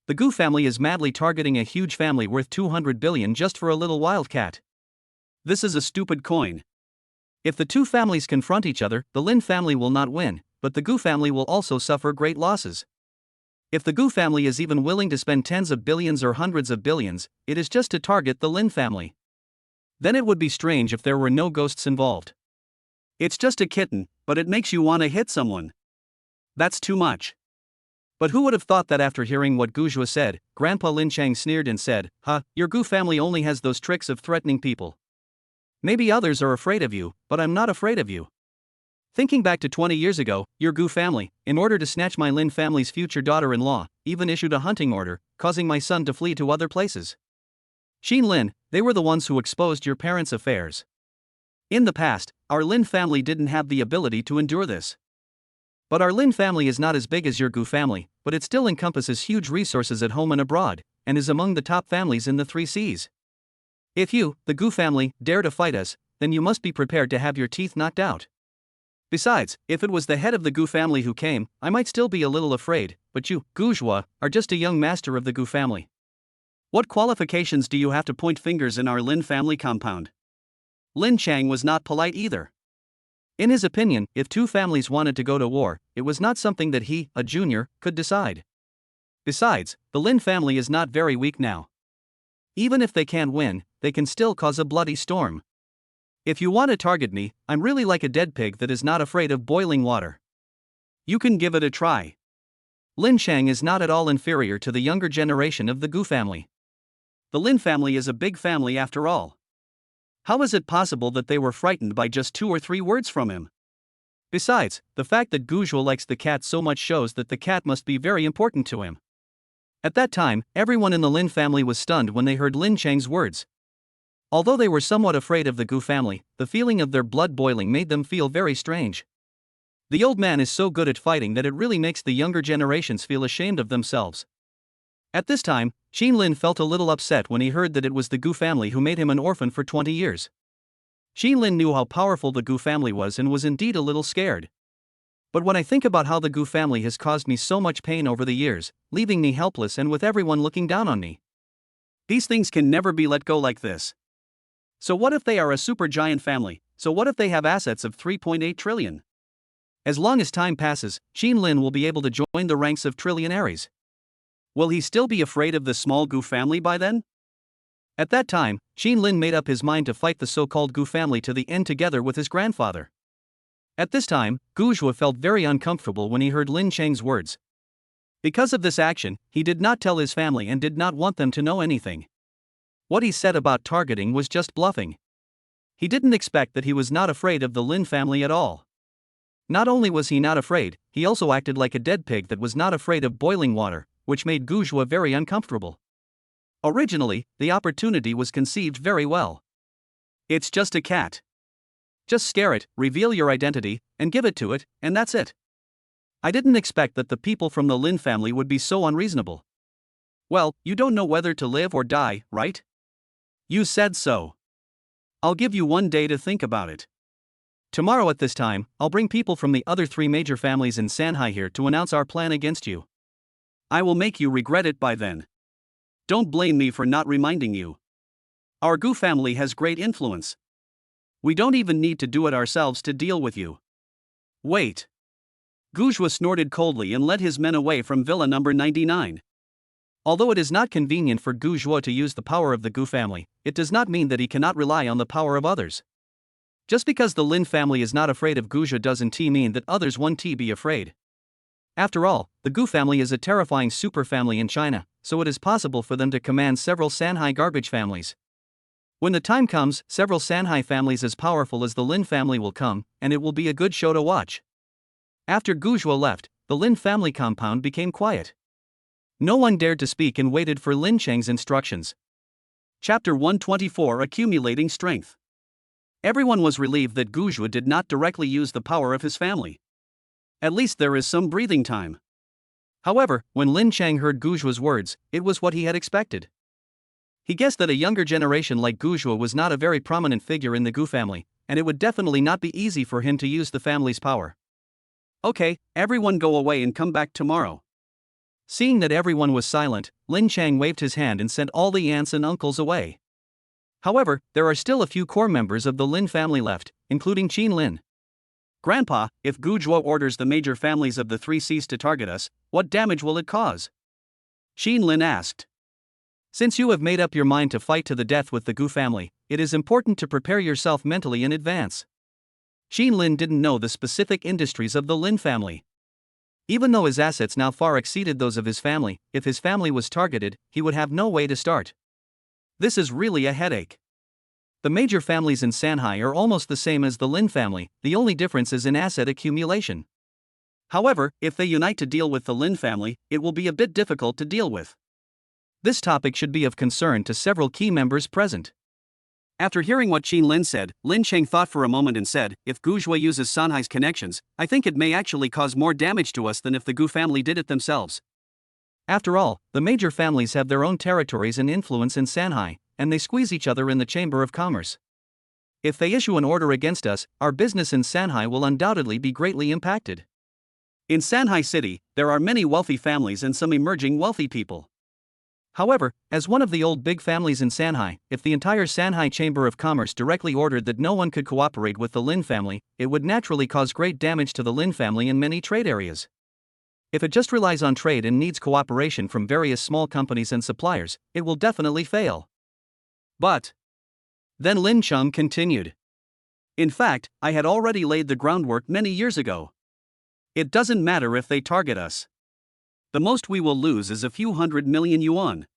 The Gu family is madly targeting a huge family worth 200 billion just for a little wildcat. This is a stupid coin. If the two families confront each other, the Lin family will not win, but the Gu family will also suffer great losses. If the Gu family is even willing to spend tens of billions or hundreds of billions, it is just to target the Lin family. Then it would be strange if there were no ghosts involved. It's just a kitten, but it makes you want to hit someone. That's too much. But who would have thought that after hearing what Gu said, Grandpa Lin Chang sneered and said, your Gu family only has those tricks of threatening people. Maybe others are afraid of you, but I'm not afraid of you. Thinking back to 20 years ago, your Gu family, in order to snatch my Lin family's future daughter-in-law, even issued a hunting order, causing my son to flee to other places. Xin Lin, they were the ones who exposed your parents' affairs. In the past, our Lin family didn't have the ability to endure this. But our Lin family is not as big as your Gu family, but it still encompasses huge resources at home and abroad, and is among the top families in the 3 Cs. If you, the Gu family, dare to fight us, then you must be prepared to have your teeth knocked out. Besides, if it was the head of the Gu family who came, I might still be a little afraid, but you, Gu are just a young master of the Gu family. What qualifications do you have to point fingers in our Lin family compound? Lin Chang was not polite either. In his opinion, if two families wanted to go to war, it was not something that he, a junior, could decide. Besides, the Lin family is not very weak now. Even if they can't win, they can still cause a bloody storm. If you want to target me, I'm really like a dead pig that is not afraid of boiling water. You can give it a try. Lin Chang is not at all inferior to the younger generation of the Gu family. The Lin family is a big family after all. How is it possible that they were frightened by just 2 or 3 words from him? Besides, the fact that Gu likes the cat so much shows that the cat must be very important to him. At that time, everyone in the Lin family was stunned when they heard Lin Chang's words. Although they were somewhat afraid of the Gu family, the feeling of their blood boiling made them feel very strange. The old man is so good at fighting that it really makes the younger generations feel ashamed of themselves. At this time, Xin Lin felt a little upset when he heard that it was the Gu family who made him an orphan for 20 years. Xin Lin knew how powerful the Gu family was and was indeed a little scared. But when I think about how the Gu family has caused me so much pain over the years, leaving me helpless and with everyone looking down on me. These things can never be let go like this. So what if they are a super giant family? So what if they have assets of 3.8 trillion? As long as time passes, Xin Lin will be able to join the ranks of trillionaires. Will he still be afraid of the small Gu family by then? At that time, Xin Lin made up his mind to fight the so-called Gu family to the end together with his grandfather. At this time, Gu felt very uncomfortable when he heard Lin Chang's words. Because of this action, he did not tell his family and did not want them to know anything. What he said about targeting was just bluffing. He didn't expect that he was not afraid of the Lin family at all. Not only was he not afraid, he also acted like a dead pig that was not afraid of boiling water, which made Gu very uncomfortable. Originally, the opportunity was conceived very well. It's just a cat. Just scare it, reveal your identity, and give it to it, and that's it. I didn't expect that the people from the Lin family would be so unreasonable. Well, you don't know whether to live or die, right? You said so. I'll give you 1 day to think about it. Tomorrow at this time, I'll bring people from the other 3 major families in Shanghai here to announce our plan against you. I will make you regret it by then. Don't blame me for not reminding you. Our Gu family has great influence. We don't even need to do it ourselves to deal with you. Wait. Gu snorted coldly and led his men away from villa number 99. Although it is not convenient for Gu to use the power of the Gu family, it does not mean that he cannot rely on the power of others. Just because the Lin family is not afraid of Gu doesn't mean that others won't be afraid. After all, the Gu family is a terrifying super family in China, so it is possible for them to command several Shanghai garbage families. When the time comes, several Shanghai families as powerful as the Lin family will come, and it will be a good show to watch. After Gu left, the Lin family compound became quiet. No one dared to speak and waited for Lin Chang's instructions. Chapter 124 Accumulating Strength. Everyone was relieved that Gu did not directly use the power of his family. At least there is some breathing time. However, when Lin Chang heard Gu words, it was what he had expected. He guessed that a younger generation like Gu was not a very prominent figure in the Gu family, and it would definitely not be easy for him to use the family's power. Okay, everyone go away and come back tomorrow. Seeing that everyone was silent, Lin Chang waved his hand and sent all the aunts and uncles away. However, there are still a few core members of the Lin family left, including Qin Lin. Grandpa, if Gu orders the major families of the 3 Cs to target us, what damage will it cause? Qin Lin asked. Since you have made up your mind to fight to the death with the Gu family, it is important to prepare yourself mentally in advance. Qin Lin didn't know the specific industries of the Lin family. Even though his assets now far exceeded those of his family, if his family was targeted, he would have no way to start. This is really a headache. The major families in Shanghai are almost the same as the Lin family, the only difference is in asset accumulation. However, if they unite to deal with the Lin family, it will be a bit difficult to deal with. This topic should be of concern to several key members present. After hearing what Qin Lin said, Lin Cheng thought for a moment and said, if Gu uses Shanghai's connections, I think it may actually cause more damage to us than if the Gu family did it themselves. After all, the major families have their own territories and influence in Shanghai, and they squeeze each other in the Chamber of Commerce. If they issue an order against us, our business in Shanghai will undoubtedly be greatly impacted. In Shanghai City, there are many wealthy families and some emerging wealthy people. However, as one of the old big families in Shanghai, if the entire Shanghai Chamber of Commerce directly ordered that no one could cooperate with the Lin family, it would naturally cause great damage to the Lin family in many trade areas. If it just relies on trade and needs cooperation from various small companies and suppliers, it will definitely fail. But then Lin Cheng continued. In fact, I had already laid the groundwork many years ago. It doesn't matter if they target us. The most we will lose is a few 100 million yuan.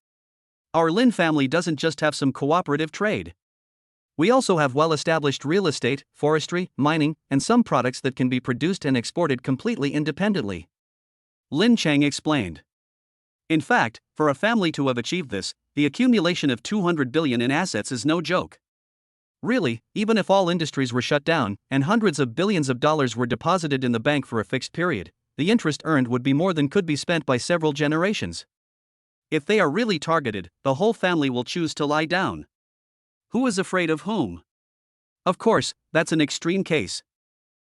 Our Lin family doesn't just have some cooperative trade. We also have well-established real estate, forestry, mining, and some products that can be produced and exported completely independently. Lin Cheng explained. In fact, for a family to have achieved this, the accumulation of 200 billion in assets is no joke. Really, even if all industries were shut down, and hundreds of billions of dollars were deposited in the bank for a fixed period, the interest earned would be more than could be spent by several generations. If they are really targeted, the whole family will choose to lie down. Who is afraid of whom? Of course, that's an extreme case.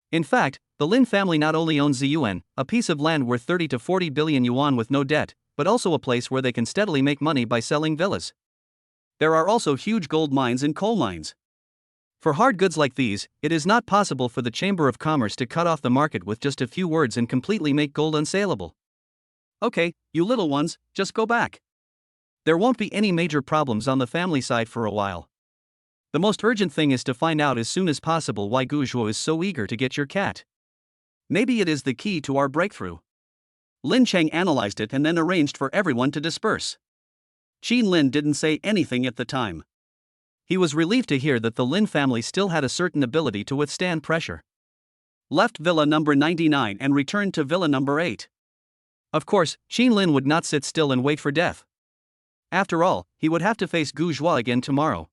In fact, the Lin family not only owns Ziyuan, a piece of land worth 30 to 40 billion yuan with no debt, but also a place where they can steadily make money by selling villas. There are also huge gold mines and coal mines. For hard goods like these, it is not possible for the Chamber of Commerce to cut off the market with just a few words and completely make gold unsaleable. Okay, you little ones, just go back. There won't be any major problems on the family side for a while. The most urgent thing is to find out as soon as possible why Gu is so eager to get your cat. Maybe it is the key to our breakthrough. Lin Cheng analyzed it and then arranged for everyone to disperse. Qin Lin didn't say anything at the time. He was relieved to hear that the Lin family still had a certain ability to withstand pressure. Left villa number 99 and returned to villa number 8. Of course, Qin Lin would not sit still and wait for death. After all, he would have to face Gu again tomorrow.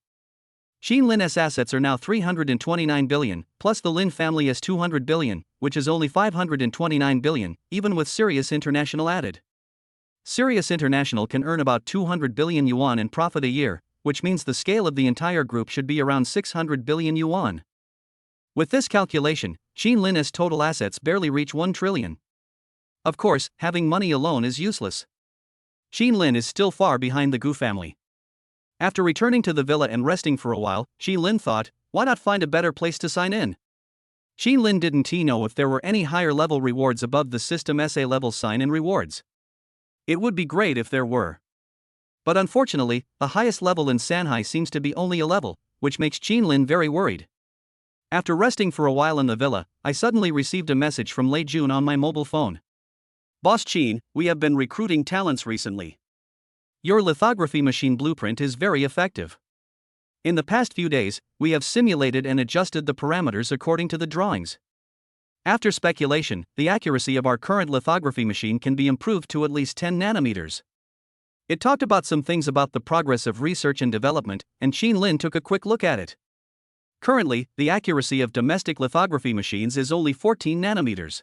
Qin Lin's assets are now 329 billion, plus the Lin family has 200 billion, which is only 529 billion, even with Sirius International added. Sirius International can earn about 200 billion yuan in profit a year, which means the scale of the entire group should be around 600 billion yuan. With this calculation, Qin Lin's total assets barely reach 1 trillion. Of course, having money alone is useless. Qin Lin is still far behind the Gu family. After returning to the villa and resting for a while, Qin Lin thought, why not find a better place to sign in? Qin Lin didn't know if there were any higher level rewards above the system SA level sign in rewards. It would be great if there were. But unfortunately, the highest level in Shanghai seems to be only a level, which makes Qin Lin very worried. After resting for a while in the villa, I suddenly received a message from Lei Jun on my mobile phone. Boss Qin, we have been recruiting talents recently. Your lithography machine blueprint is very effective. In the past few days, we have simulated and adjusted the parameters according to the drawings. After speculation, the accuracy of our current lithography machine can be improved to at least 10 nanometers. It talked about some things about the progress of research and development, and Qin Lin took a quick look at it. Currently, the accuracy of domestic lithography machines is only 14 nanometers.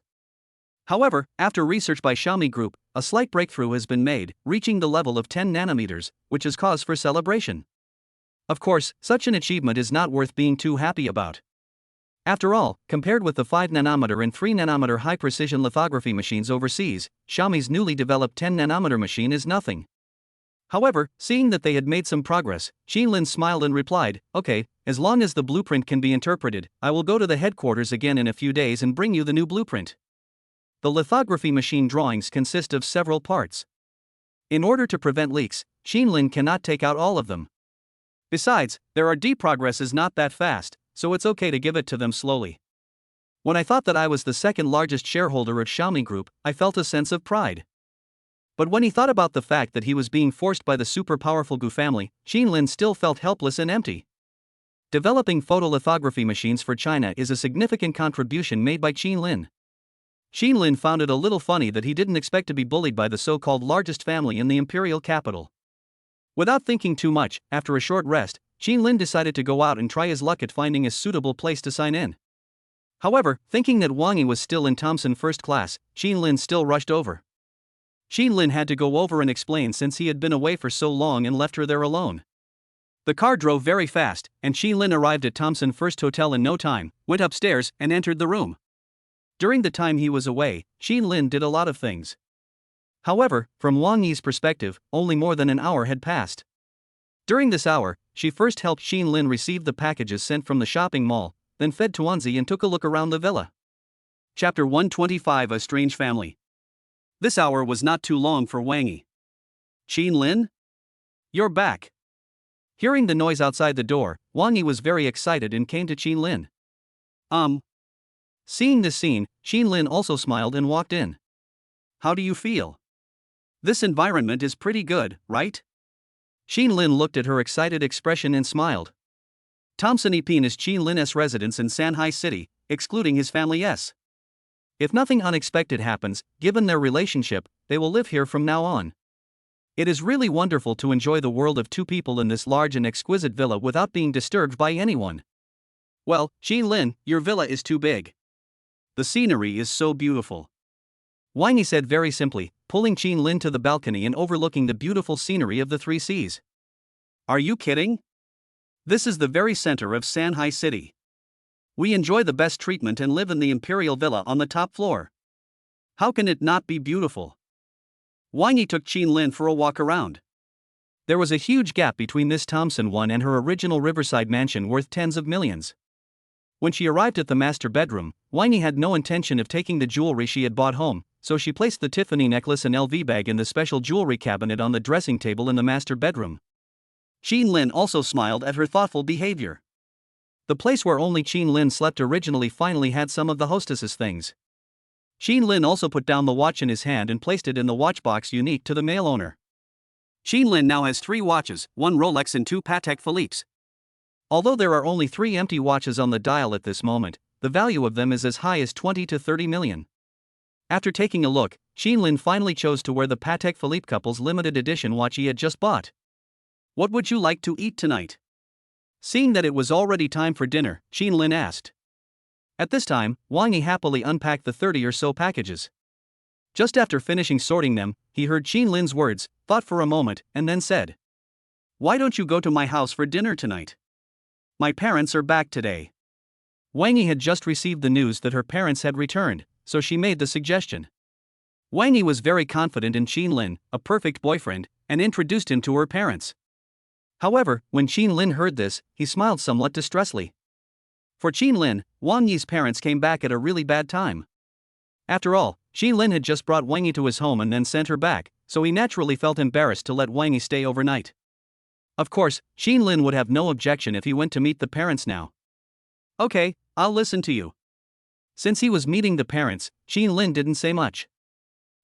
However, after research by Xiaomi Group, a slight breakthrough has been made, reaching the level of 10 nanometers, which is cause for celebration. Of course, such an achievement is not worth being too happy about. After all, compared with the 5nm and 3nm high-precision lithography machines overseas, Xiaomi's newly developed 10nm machine is nothing. However, seeing that they had made some progress, Qinlin smiled and replied, "Okay, as long as the blueprint can be interpreted, I will go to the headquarters again in a few days and bring you the new blueprint." The lithography machine drawings consist of several parts. In order to prevent leaks, Qinlin cannot take out all of them. Besides, there are progress is not that fast, so it's okay to give it to them slowly. When I thought that I was the second largest shareholder of Xiaomi Group, I felt a sense of pride. But when he thought about the fact that he was being forced by the super powerful Gu family, Qinlin still felt helpless and empty. Developing photolithography machines for China is a significant contribution made by Qinlin. Qinlin found it a little funny that he didn't expect to be bullied by the so-called largest family in the imperial capital. Without thinking too much, after a short rest, Qinlin decided to go out and try his luck at finding a suitable place to sign in. However, thinking that Wang Yi was still in Thompson first class, Qinlin still rushed over. Qinlin had to go over and explain since he had been away for so long and left her there alone. The car drove very fast, and Qinlin arrived at Thompson First Hotel in no time, went upstairs, and entered the room. During the time he was away, Qinlin did a lot of things. However, from Wang Yi's perspective, only more than an hour had passed. During this hour, she first helped Qinlin receive the packages sent from the shopping mall, then fed Tuanzi and took a look around the villa. Chapter 125: A Strange Family. This hour was not too long for Wang Yi. "Qinlin? You're back." Hearing the noise outside the door, Wang Yi was very excited and came to Qinlin. Seeing this scene, Qinlin also smiled and walked in. "How do you feel? This environment is pretty good, right?" Qinlin looked at her excited expression and smiled. Thompson Epin is Qinlin's residence in Shanghai City, excluding his family's. If nothing unexpected happens, given their relationship, they will live here from now on. It is really wonderful to enjoy the world of two people in this large and exquisite villa without being disturbed by anyone. "Well, Qinlin, your villa is too big. The scenery is so beautiful," Wang Yi said very simply, pulling Qinlin to the balcony and overlooking the beautiful scenery of the three seas. "Are you kidding? This is the very center of Shanghai City. We enjoy the best treatment and live in the imperial villa on the top floor. How can it not be beautiful?" Wang Yi took Qinlin for a walk around. There was a huge gap between this Thompson one and her original riverside mansion worth tens of millions. When she arrived at the master bedroom, Wang Yi had no intention of taking the jewelry she had bought home, so she placed the Tiffany necklace and LV bag in the special jewelry cabinet on the dressing table in the master bedroom. Qinlin also smiled at her thoughtful behavior. The place where only Qinlin slept originally finally had some of the hostess's things. Qinlin also put down the watch in his hand and placed it in the watch box unique to the male owner. Qinlin now has 3 watches, 1 Rolex and 2 Patek Philippe's. Although there are only 3 empty watches on the dial at this moment, the value of them is as high as 20 to 30 million. After taking a look, Qinlin finally chose to wear the Patek Philippe couple's limited edition watch he had just bought. "What would you like to eat tonight?" Seeing that it was already time for dinner, Qinlin asked. At this time, Wang Yi happily unpacked the 30 or so packages. Just after finishing sorting them, he heard Qinlin's words, thought for a moment, and then said, "Why don't you go to my house for dinner tonight? My parents are back today." Wang Yi had just received the news that her parents had returned, so she made the suggestion. Wang Yi was very confident in Qinlin, a perfect boyfriend, and introduced him to her parents. However, when Qinlin heard this, he smiled somewhat distressfully. For Qinlin, Wang Yi's parents came back at a really bad time. After all, Qinlin had just brought Wang Yi to his home and then sent her back, so he naturally felt embarrassed to let Wang Yi stay overnight. Of course, Qinlin would have no objection if he went to meet the parents now. "Okay, I'll listen to you." Since he was meeting the parents, Qinlin didn't say much.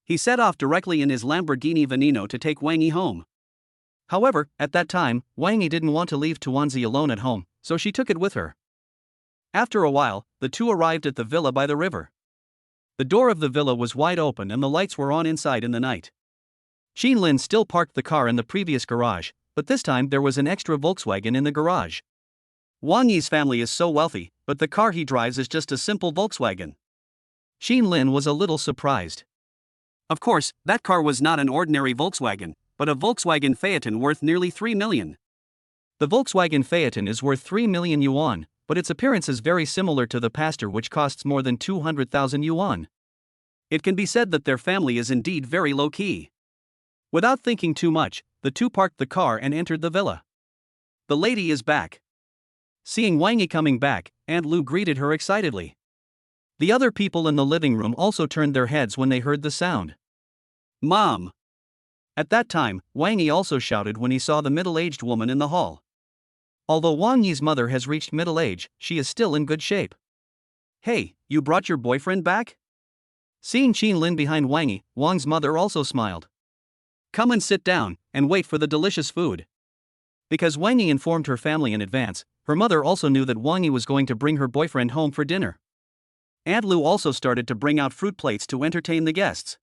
He set off directly in his Lamborghini Veneno to take Wang Yi home. However, at that time, Wang Yi didn't want to leave Tuanzi alone at home, so she took it with her. After a while, the two arrived at the villa by the river. The door of the villa was wide open and the lights were on inside in the night. Qinlin still parked the car in the previous garage, but this time there was an extra Volkswagen in the garage. Wang Yi's family is so wealthy, but the car he drives is just a simple Volkswagen. Qinlin was a little surprised. Of course, that car was not an ordinary Volkswagen, but a Volkswagen Phaeton worth nearly 3 million. The Volkswagen Phaeton is worth 3 million yuan, but its appearance is very similar to the pastor, which costs more than 200,000 yuan. It can be said that their family is indeed very low-key. Without thinking too much, the two parked the car and entered the villa. The lady is back. Seeing Wang Yi coming back, Aunt Lu greeted her excitedly. The other people in the living room also turned their heads when they heard the sound. Mom! At that time, Wang Yi also shouted when he saw the middle-aged woman in the hall. Although Wang Yi's mother has reached middle age, she is still in good shape. Hey, you brought your boyfriend back? Seeing Qin Lin behind Wang Yi, Wang's mother also smiled. Come and sit down, and wait for the delicious food. Because Wang Yi informed her family in advance, her mother also knew that Wang Yi was going to bring her boyfriend home for dinner. Aunt Lu also started to bring out fruit plates to entertain the guests.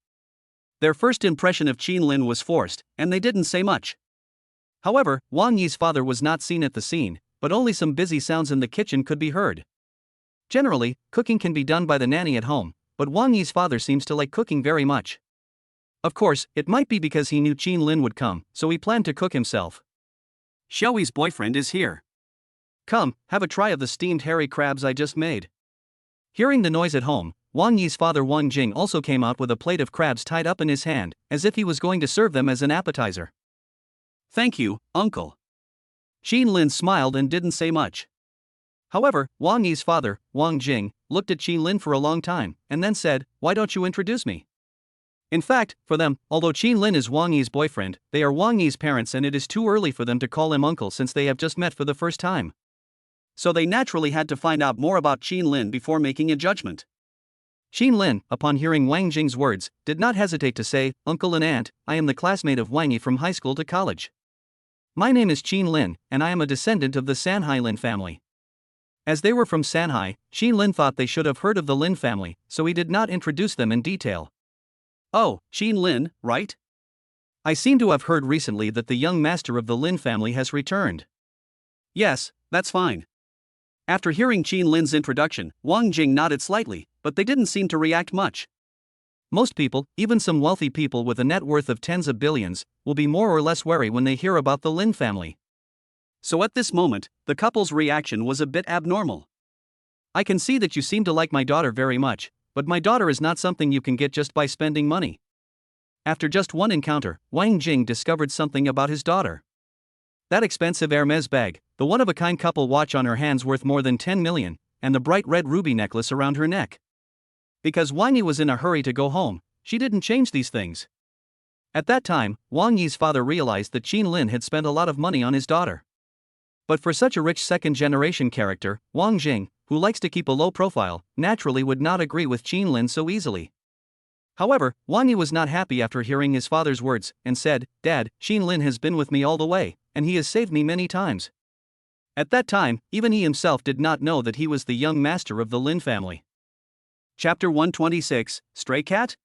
Their first impression of Qin Lin was forced, and they didn't say much. However, Wang Yi's father was not seen at the scene, but only some busy sounds in the kitchen could be heard. Generally, cooking can be done by the nanny at home, but Wang Yi's father seems to like cooking very much. Of course, it might be because he knew Qin Lin would come, so he planned to cook himself. Xiaoyi's boyfriend is here. Come, have a try of the steamed hairy crabs I just made. Hearing the noise at home, Wang Yi's father Wang Jing also came out with a plate of crabs tied up in his hand, as if he was going to serve them as an appetizer. Thank you, uncle. Qin Lin smiled and didn't say much. However, Wang Yi's father, Wang Jing, looked at Qin Lin for a long time, and then said, "Why don't you introduce me?" In fact, for them, although Qin Lin is Wang Yi's boyfriend, they are Wang Yi's parents, and it is too early for them to call him uncle since they have just met for the first time. So they naturally had to find out more about Qin Lin before making a judgment. Qin Lin, upon hearing Wang Jing's words, did not hesitate to say, "Uncle and aunt, I am the classmate of Wang Yi from high school to college. My name is Qin Lin, and I am a descendant of the Sanhai Lin family." As they were from Sanhai, Qin Lin thought they should have heard of the Lin family, so he did not introduce them in detail. Oh, Qin Lin, right? I seem to have heard recently that the young master of the Lin family has returned. Yes, that's fine. After hearing Qin Lin's introduction, Wang Jing nodded slightly, but they didn't seem to react much. Most people, even some wealthy people with a net worth of tens of billions, will be more or less wary when they hear about the Lin family. So at this moment, the couple's reaction was a bit abnormal. I can see that you seem to like my daughter very much, but my daughter is not something you can get just by spending money. After just one encounter, Wang Jing discovered something about his daughter. That expensive Hermes bag, the one-of-a-kind couple watch on her hands worth more than 10 million, and the bright red ruby necklace around her neck. Because Wang Yi was in a hurry to go home, she didn't change these things. At that time, Wang Yi's father realized that Qin Lin had spent a lot of money on his daughter. But for such a rich second-generation character, Wang Jing, who likes to keep a low profile, naturally would not agree with Qin Lin so easily. However, Wang Yi was not happy after hearing his father's words, and said, "Dad, Qin Lin has been with me all the way, and he has saved me many times." At that time, even he himself did not know that he was the young master of the Lin family. Chapter 126, Stray Cat?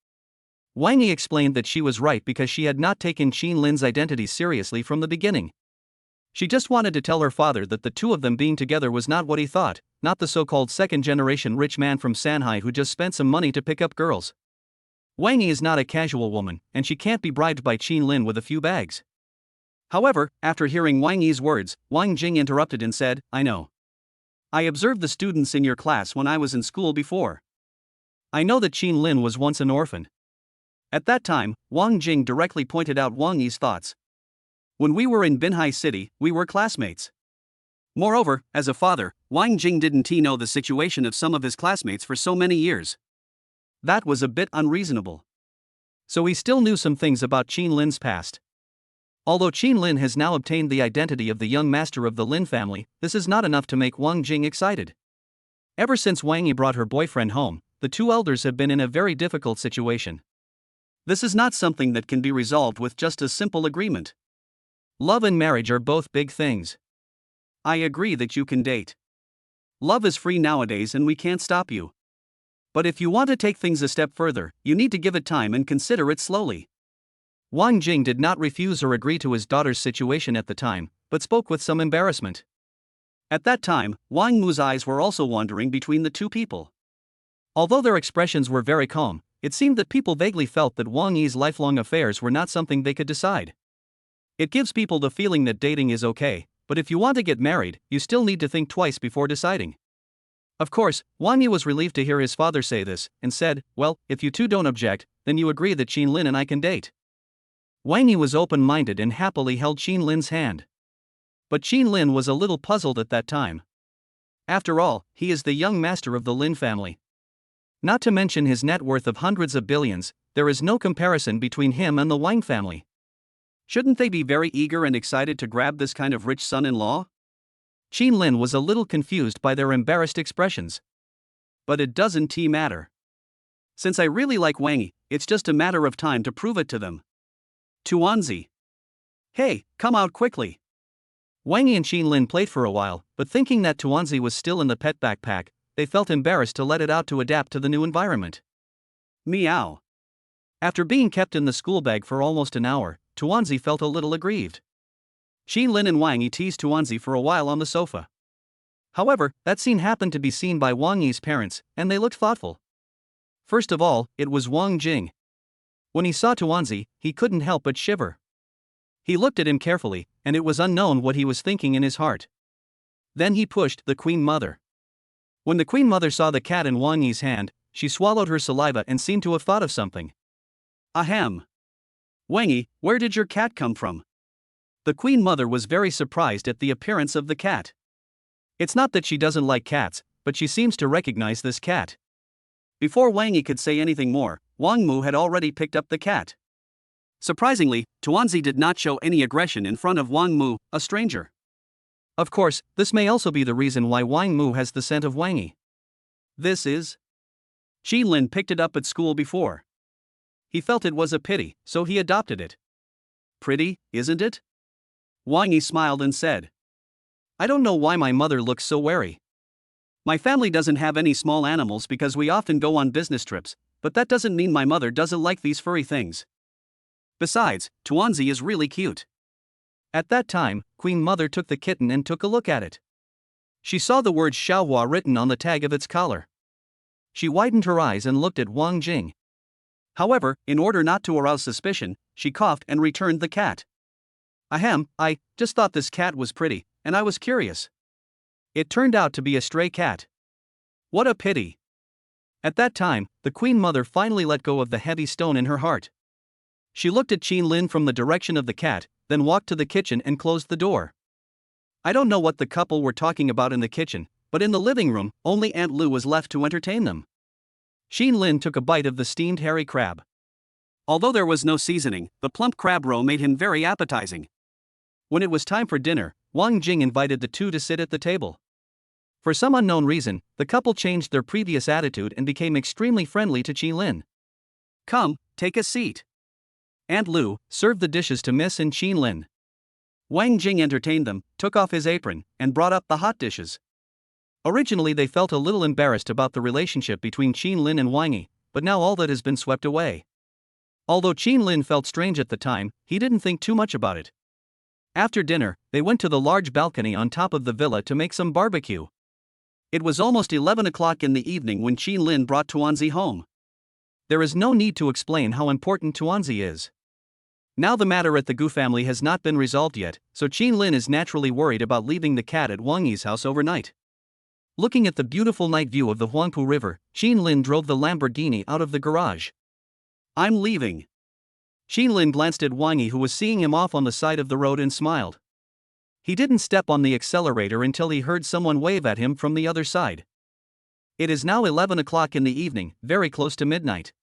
Wang Yi explained that she was right because she had not taken Qin Lin's identity seriously from the beginning. She just wanted to tell her father that the two of them being together was not what he thought, not the so-called second-generation rich man from Sanhai who just spent some money to pick up girls. Wang Yi is not a casual woman, and she can't be bribed by Qin Lin with a few bags. However, after hearing Wang Yi's words, Wang Jing interrupted and said, "I know. I observed the students in your class when I was in school before. I know that Qin Lin was once an orphan." At that time, Wang Jing directly pointed out Wang Yi's thoughts. "When we were in Binhai City, we were classmates." Moreover, as a father, Wang Jing didn't know the situation of some of his classmates for so many years. That was a bit unreasonable. So he still knew some things about Qin Lin's past. Although Qin Lin has now obtained the identity of the young master of the Lin family, this is not enough to make Wang Jing excited. Ever since Wang Yi brought her boyfriend home, the two elders have been in a very difficult situation. This is not something that can be resolved with just a simple agreement. Love and marriage are both big things. I agree that you can date. Love is free nowadays and we can't stop you. But if you want to take things a step further, you need to give it time and consider it slowly. Wang Jing did not refuse or agree to his daughter's situation at the time, but spoke with some embarrassment. At that time, Wang Mu's eyes were also wandering between the two people. Although their expressions were very calm, it seemed that people vaguely felt that Wang Yi's lifelong affairs were not something they could decide. It gives people the feeling that dating is okay, but if you want to get married, you still need to think twice before deciding. Of course, Wang Yi was relieved to hear his father say this, and said, well, if you two don't object, then you agree that Qin Lin and I can date. Wang Yi was open-minded and happily held Qin Lin's hand. But Qin Lin was a little puzzled at that time. After all, he is the young master of the Lin family. Not to mention his net worth of hundreds of billions, there is no comparison between him and the Wang family. Shouldn't they be very eager and excited to grab this kind of rich son-in-law? Qin Lin was a little confused by their embarrassed expressions. But it doesn't matter. Since I really like Wang Yi, it's just a matter of time to prove it to them. Tuanzi. Hey, come out quickly. Wang Yi and Qin Lin played for a while, but thinking that Tuanzi was still in the pet backpack, they felt embarrassed to let it out to adapt to the new environment. Meow. After being kept in the school bag for almost an hour, Tuanzi felt a little aggrieved. Qin Lin and Wang Yi teased Tuanzi for a while on the sofa. However, that scene happened to be seen by Wang Yi's parents, and they looked thoughtful. First of all, it was Wang Jing. When he saw Tuanzi, he couldn't help but shiver. He looked at him carefully, and it was unknown what he was thinking in his heart. Then he pushed the Queen Mother. When the Queen Mother saw the cat in Wang Yi's hand, she swallowed her saliva and seemed to have thought of something. Ahem. Wang Yi, where did your cat come from? The Queen Mother was very surprised at the appearance of the cat. It's not that she doesn't like cats, but she seems to recognize this cat. Before Wang Yi could say anything more, Wang Mu had already picked up the cat. Surprisingly, Tuanzi did not show any aggression in front of Wang Mu, a stranger. Of course, this may also be the reason why Wang Mu has the scent of Wang Yi. This is. Qin Lin picked it up at school before. He felt it was a pity, so he adopted it. Pretty, isn't it? Wang Yi smiled and said. I don't know why my mother looks so wary. My family doesn't have any small animals because we often go on business trips, but that doesn't mean my mother doesn't like these furry things. Besides, Tuanzi is really cute. At that time, Queen Mother took the kitten and took a look at it. She saw the word Xiaohua written on the tag of its collar. She widened her eyes and looked at Wang Jing. However, in order not to arouse suspicion, she coughed and returned the cat. Ahem, I just thought this cat was pretty, and I was curious. It turned out to be a stray cat. What a pity. At that time, the Queen Mother finally let go of the heavy stone in her heart. She looked at Qin Lin from the direction of the cat, then walked to the kitchen and closed the door. I don't know what the couple were talking about in the kitchen, but in the living room, only Aunt Lu was left to entertain them. Qin Lin took a bite of the steamed hairy crab. Although there was no seasoning, the plump crab roe made him very appetizing. When it was time for dinner, Wang Jing invited the two to sit at the table. For some unknown reason, the couple changed their previous attitude and became extremely friendly to Qin Lin. Come, take a seat. Aunt Lu served the dishes to Miss and Qin Lin. Wang Jing entertained them, took off his apron, and brought up the hot dishes. Originally they felt a little embarrassed about the relationship between Qin Lin and Wang Yi, but now all that has been swept away. Although Qin Lin felt strange at the time, he didn't think too much about it. After dinner, they went to the large balcony on top of the villa to make some barbecue. It was almost 11 o'clock in the evening when Qin Lin brought Tuanzi home. There is no need to explain how important Tuanzi is. Now the matter at the Gu family has not been resolved yet, so Qin Lin is naturally worried about leaving the cat at Wang Yi's house overnight. Looking at the beautiful night view of the Huangpu River, Qin Lin drove the Lamborghini out of the garage. I'm leaving. Qin Lin glanced at Wang Yi, who was seeing him off on the side of the road, and smiled. He didn't step on the accelerator until he heard someone wave at him from the other side. It is now 11 o'clock in the evening, very close to midnight.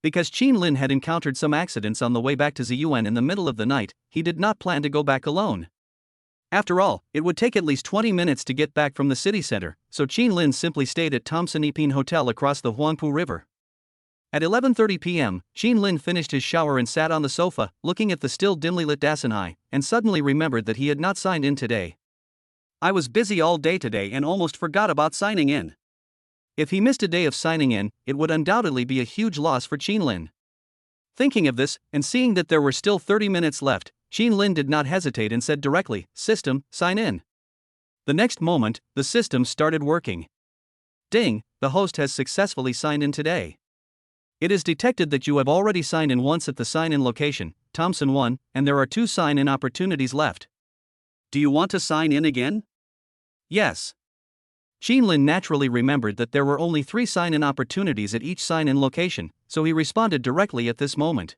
Because Qin Lin had encountered some accidents on the way back to Ziyuan in the middle of the night, he did not plan to go back alone. After all, it would take at least 20 minutes to get back from the city center, so Qin Lin simply stayed at Thompson Ipin Hotel across the Huangpu River. At 11:30 p.m., Qin Lin finished his shower and sat on the sofa, looking at the still dimly lit Dasenhai, and suddenly remembered that he had not signed in today. I was busy all day today and almost forgot about signing in. If he missed a day of signing in, it would undoubtedly be a huge loss for Qin Lin. Thinking of this, and seeing that there were still 30 minutes left, Qin Lin did not hesitate and said directly, "System, sign in." The next moment, the system started working. Ding, the host has successfully signed in today. It is detected that you have already signed in once at the sign-in location, Thompson 1, and there are 2 sign-in opportunities left. Do you want to sign in again? Yes. Lin naturally remembered that there were only 3 sign-in opportunities at each sign-in location, so he responded directly at this moment.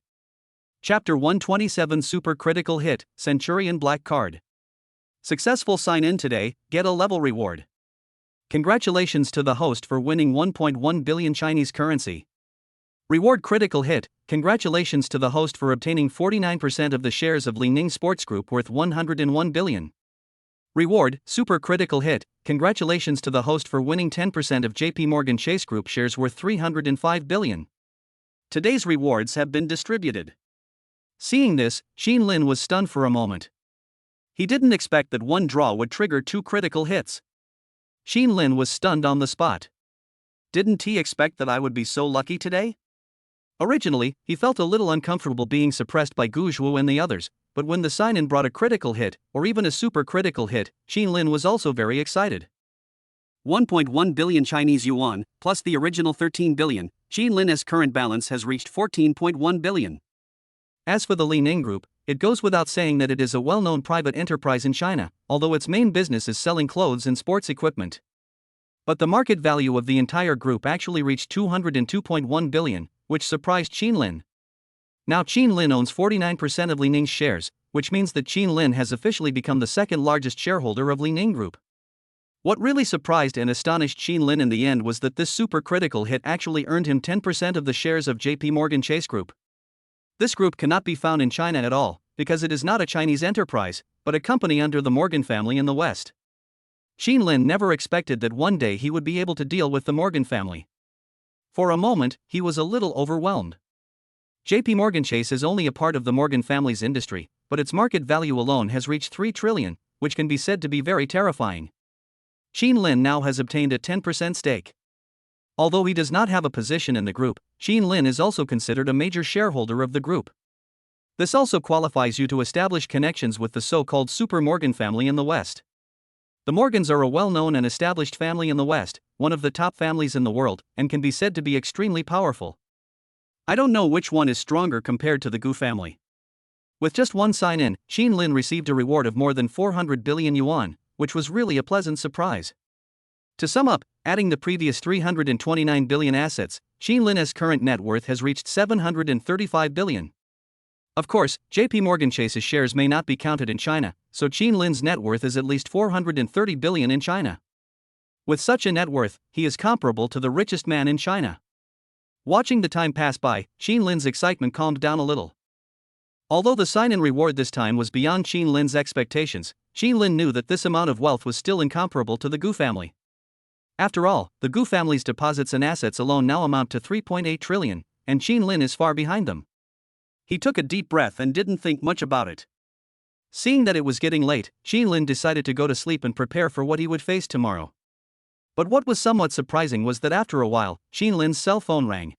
Chapter 127 Super Critical Hit, Centurion Black Card. Successful sign-in today, get a level reward. Congratulations to the host for winning 1.1 billion Chinese currency. Reward critical hit, congratulations to the host for obtaining 49% of the shares of Li Ning Sports Group worth 101 billion. Reward, super critical hit, congratulations to the host for winning 10% of JP Morgan Chase Group shares worth 305 billion. Today's rewards have been distributed. Seeing this, Lin was stunned for a moment. He didn't expect that one draw would trigger 2 critical hits. Lin was stunned on the spot. Didn't he expect that I would be so lucky today? Originally, he felt a little uncomfortable being suppressed by Gu and the others, but when the sign-in brought a critical hit, or even a super critical hit, Lin was also very excited. 1.1 billion Chinese yuan, plus the original 13 billion, Lin's current balance has reached 14.1 billion. As for the Li Ning Group, it goes without saying that it is a well-known private enterprise in China, although its main business is selling clothes and sports equipment. But the market value of the entire group actually reached 202.1 billion, which surprised Lin. Now Lin owns 49% of Li Ning's shares, which means that Lin has officially become the second largest shareholder of Li Ning Group. What really surprised and astonished Lin in the end was that this super critical hit actually earned him 10% of the shares of JP Morgan Chase Group. This group cannot be found in China at all, because it is not a Chinese enterprise, but a company under the Morgan family in the West. Lin never expected that one day he would be able to deal with the Morgan family. For a moment, he was a little overwhelmed. JP Morgan Chase is only a part of the Morgan family's industry, but its market value alone has reached 3 trillion, which can be said to be very terrifying. Lin now has obtained a 10% stake. Although he does not have a position in the group, Lin is also considered a major shareholder of the group. This also qualifies you to establish connections with the so-called Super Morgan family in the West. The Morgans are a well-known and established family in the West, one of the top families in the world, and can be said to be extremely powerful. I don't know which one is stronger compared to the Gu family. With just one sign-in, Lin received a reward of more than 400 billion yuan, which was really a pleasant surprise. To sum up, adding the previous 329 billion assets, Lin's current net worth has reached 735 billion. Of course, JP Morgan Chase's shares may not be counted in China, so Lin's net worth is at least 430 billion in China. With such a net worth, he is comparable to the richest man in China. Watching the time pass by, Lin's excitement calmed down a little. Although the sign-in reward this time was beyond Lin's expectations, Lin knew that this amount of wealth was still incomparable to the Gu family. After all, the Gu family's deposits and assets alone now amount to 3.8 trillion, and Lin is far behind them. He took a deep breath and didn't think much about it. Seeing that it was getting late, Lin decided to go to sleep and prepare for what he would face tomorrow. But what was somewhat surprising was that after a while, Lin's cell phone rang.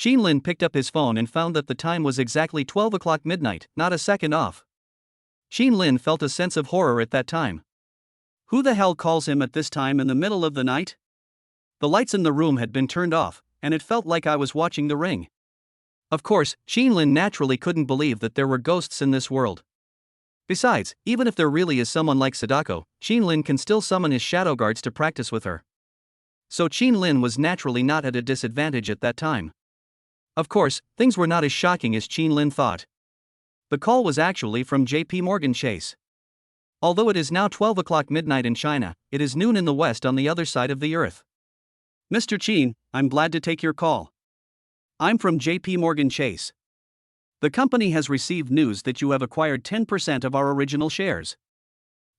Lin picked up his phone and found that the time was exactly 12 o'clock midnight, not a second off. Lin felt a sense of horror at that time. Who the hell calls him at this time in the middle of the night? The lights in the room had been turned off, and it felt like I was watching The Ring. Of course, Lin naturally couldn't believe that there were ghosts in this world. Besides, even if there really is someone like Sadako, Lin can still summon his shadow guards to practice with her. So Lin was naturally not at a disadvantage at that time. Of course, things were not as shocking as Lin thought. The call was actually from JP Morgan Chase. Although it is now 12 o'clock midnight in China, it is noon in the West on the other side of the earth. Mr. Qin, I'm glad to take your call. I'm from JP Morgan Chase. The company has received news that you have acquired 10% of our original shares.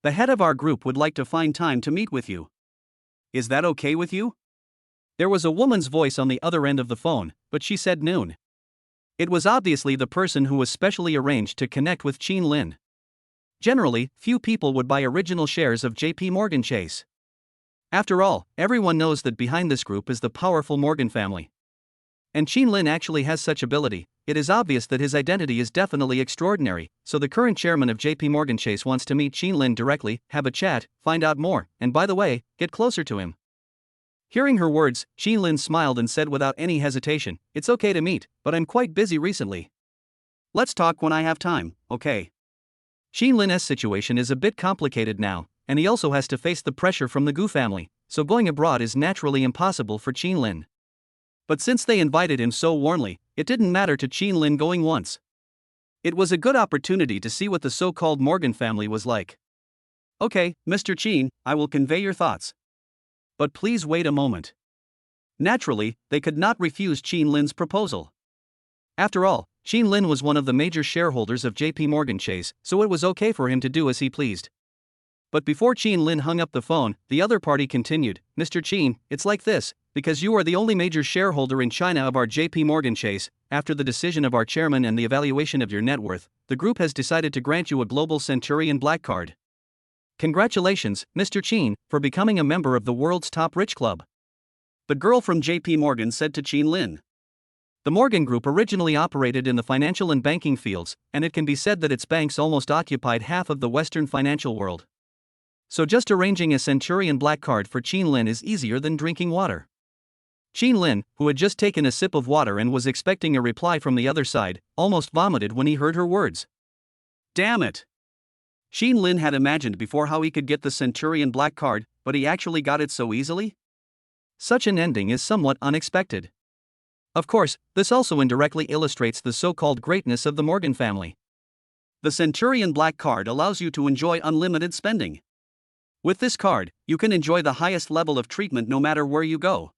The head of our group would like to find time to meet with you. Is that okay with you? There was a woman's voice on the other end of the phone, but she said noon. It was obviously the person who was specially arranged to connect with Lin. Generally, few people would buy original shares of JP Morgan Chase. After all, everyone knows that behind this group is the powerful Morgan family. And Lin actually has such ability. It is obvious that his identity is definitely extraordinary, so the current chairman of JP Morgan Chase wants to meet Lin directly, have a chat, find out more, and by the way, get closer to him. Hearing her words, Lin smiled and said without any hesitation, "It's okay to meet, but I'm quite busy recently. Let's talk when I have time, okay?" Qin Lin's situation is a bit complicated now, and he also has to face the pressure from the Gu family, so going abroad is naturally impossible for Qin Lin. But since they invited him so warmly, it didn't matter to Qin Lin going once. It was a good opportunity to see what the so-called Morgan family was like. Okay, Mr. Qin, I will convey your thoughts. But please wait a moment. Naturally, they could not refuse Qin Lin's proposal. After all, Qin Lin was one of the major shareholders of JP Morgan Chase, so it was okay for him to do as he pleased. But before Qin Lin hung up the phone, the other party continued, Mr. Qin, it's like this, because you are the only major shareholder in China of our JP Morgan Chase, after the decision of our chairman and the evaluation of your net worth, the group has decided to grant you a Global Centurion Black Card. Congratulations, Mr. Qin, for becoming a member of the world's top rich club. The girl from JP Morgan said to Qin Lin. The Morgan Group originally operated in the financial and banking fields, and it can be said that its banks almost occupied half of the Western financial world. So just arranging a Centurion Black Card for Qin Lin is easier than drinking water. Qin Lin, who had just taken a sip of water and was expecting a reply from the other side, almost vomited when he heard her words. Damn it! Qin Lin had imagined before how he could get the Centurion Black Card, but he actually got it so easily? Such an ending is somewhat unexpected. Of course, this also indirectly illustrates the so-called greatness of the Morgan family. The Centurion Black Card allows you to enjoy unlimited spending. With this card, you can enjoy the highest level of treatment no matter where you go.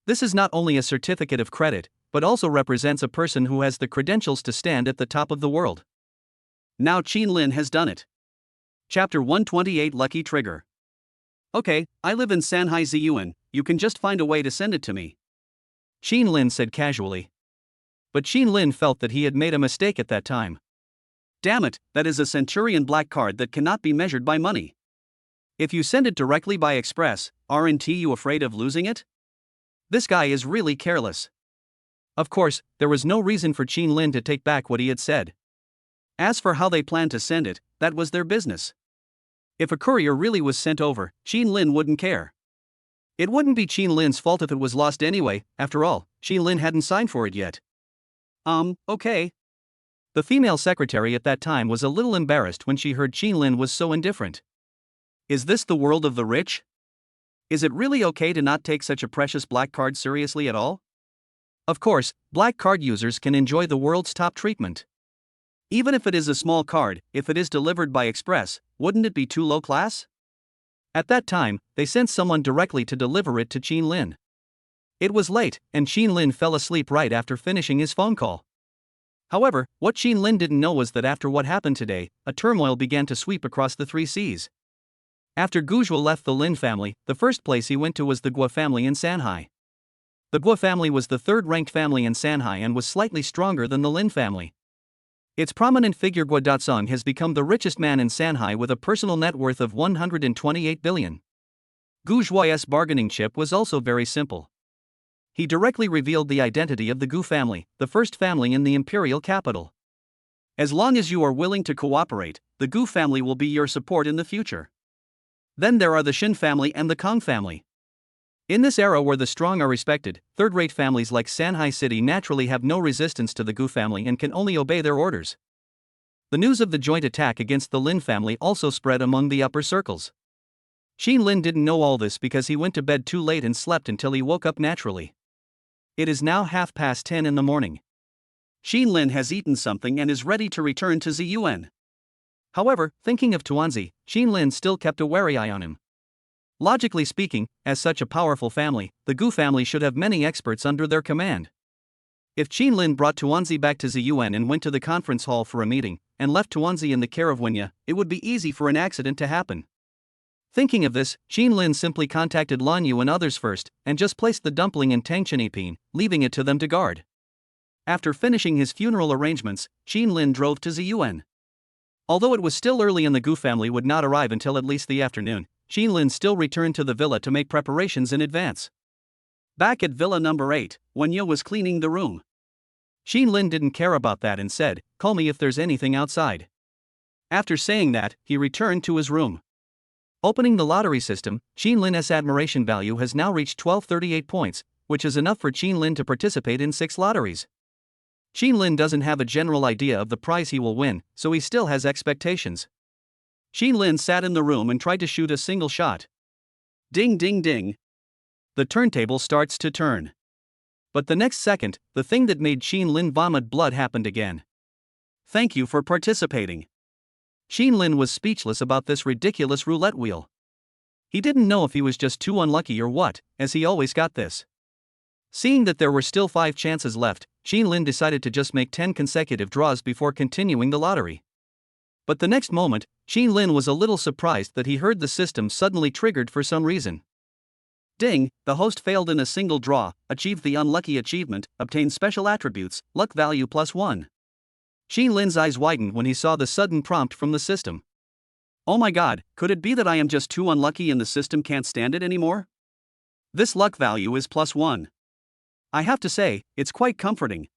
This is not only a certificate of credit, but also represents a person who has the credentials to stand at the top of the world. Now Qin Lin has done it. Chapter 128 Lucky Trigger. Okay, I live in Shanghai Ziyuan, you can just find a way to send it to me. Qin Lin said casually. But Qin Lin felt that he had made a mistake at that time. Damn it, that is a Centurion Black Card that cannot be measured by money. If you send it directly by express, aren't you afraid of losing it? This guy is really careless. Of course, there was no reason for Qin Lin to take back what he had said. As for how they planned to send it, that was their business. If a courier really was sent over, Qin Lin wouldn't care. It wouldn't be Qin Lin's fault if it was lost anyway, after all, Qin Lin hadn't signed for it yet. Okay. The female secretary at that time was a little embarrassed when she heard Qin Lin was so indifferent. Is this the world of the rich? Is it really okay to not take such a precious black card seriously at all? Of course, black card users can enjoy the world's top treatment. Even if it is a small card, if it is delivered by express, wouldn't it be too low class? At that time, they sent someone directly to deliver it to Qin Lin. It was late, and Qin Lin fell asleep right after finishing his phone call. However, what Qin Lin didn't know was that after what happened today, a turmoil began to sweep across the three seas. After Gu left the Lin family, the first place he went to was the Gu family in Shanghai. The Gu family was the third-ranked family in Shanghai and was slightly stronger than the Lin family. Its prominent figure Gu Dazong has become the richest man in Shanghai with a personal net worth of 128 billion. Gu Zhuai's bargaining chip was also very simple. He directly revealed the identity of the Gu family, the first family in the imperial capital. As long as you are willing to cooperate, the Gu family will be your support in the future. Then there are the Shin family and the Kong family. In this era where the strong are respected, third-rate families like Shanghai City naturally have no resistance to the Gu family and can only obey their orders. The news of the joint attack against the Lin family also spread among the upper circles. Qin Lin didn't know all this because he went to bed too late and slept until he woke up naturally. It is now 10:30 in the morning. Qin Lin has eaten something and is ready to return to Ziyuan. However, thinking of Tuanzi, Qin Lin still kept a wary eye on him. Logically speaking, as such a powerful family, the Gu family should have many experts under their command. If Qin Lin brought Tuanzi back to Ziyuan and went to the conference hall for a meeting, and left Tuanzi in the care of Wenya, it would be easy for an accident to happen. Thinking of this, Qin Lin simply contacted Lan Yu and others first, and just placed the dumpling in Tangchenipin, leaving it to them to guard. After finishing his funeral arrangements, Qin Lin drove to Ziyuan. Although it was still early and the Gu family would not arrive until at least the afternoon, Qin Lin still returned to the villa to make preparations in advance. Back at Villa number 8, Wenya was cleaning the room. Qin Lin didn't care about that and said, "Call me if there's anything outside." After saying that, he returned to his room. Opening the lottery system, Qin Lin's admiration value has now reached 1238 points, which is enough for Qin Lin to participate in 6 lotteries. Qin Lin doesn't have a general idea of the prize he will win, so he still has expectations. Qin Lin sat in the room and tried to shoot a single shot. Ding ding ding. The turntable starts to turn. But the next second, the thing that made Qin Lin vomit blood happened again. Thank you for participating. Qin Lin was speechless about this ridiculous roulette wheel. He didn't know if he was just too unlucky or what, as he always got this. Seeing that there were still 5 chances left, Qin Lin decided to just make 10 consecutive draws before continuing the lottery. But the next moment, Qin Lin was a little surprised that he heard the system suddenly triggered for some reason. Ding, the host failed in a single draw, achieved the unlucky achievement, obtained special attributes, luck value +1. Qin Lin's eyes widened when he saw the sudden prompt from the system. Oh my god, could it be that I am just too unlucky and the system can't stand it anymore? This luck value is +1. I have to say, it's quite comforting.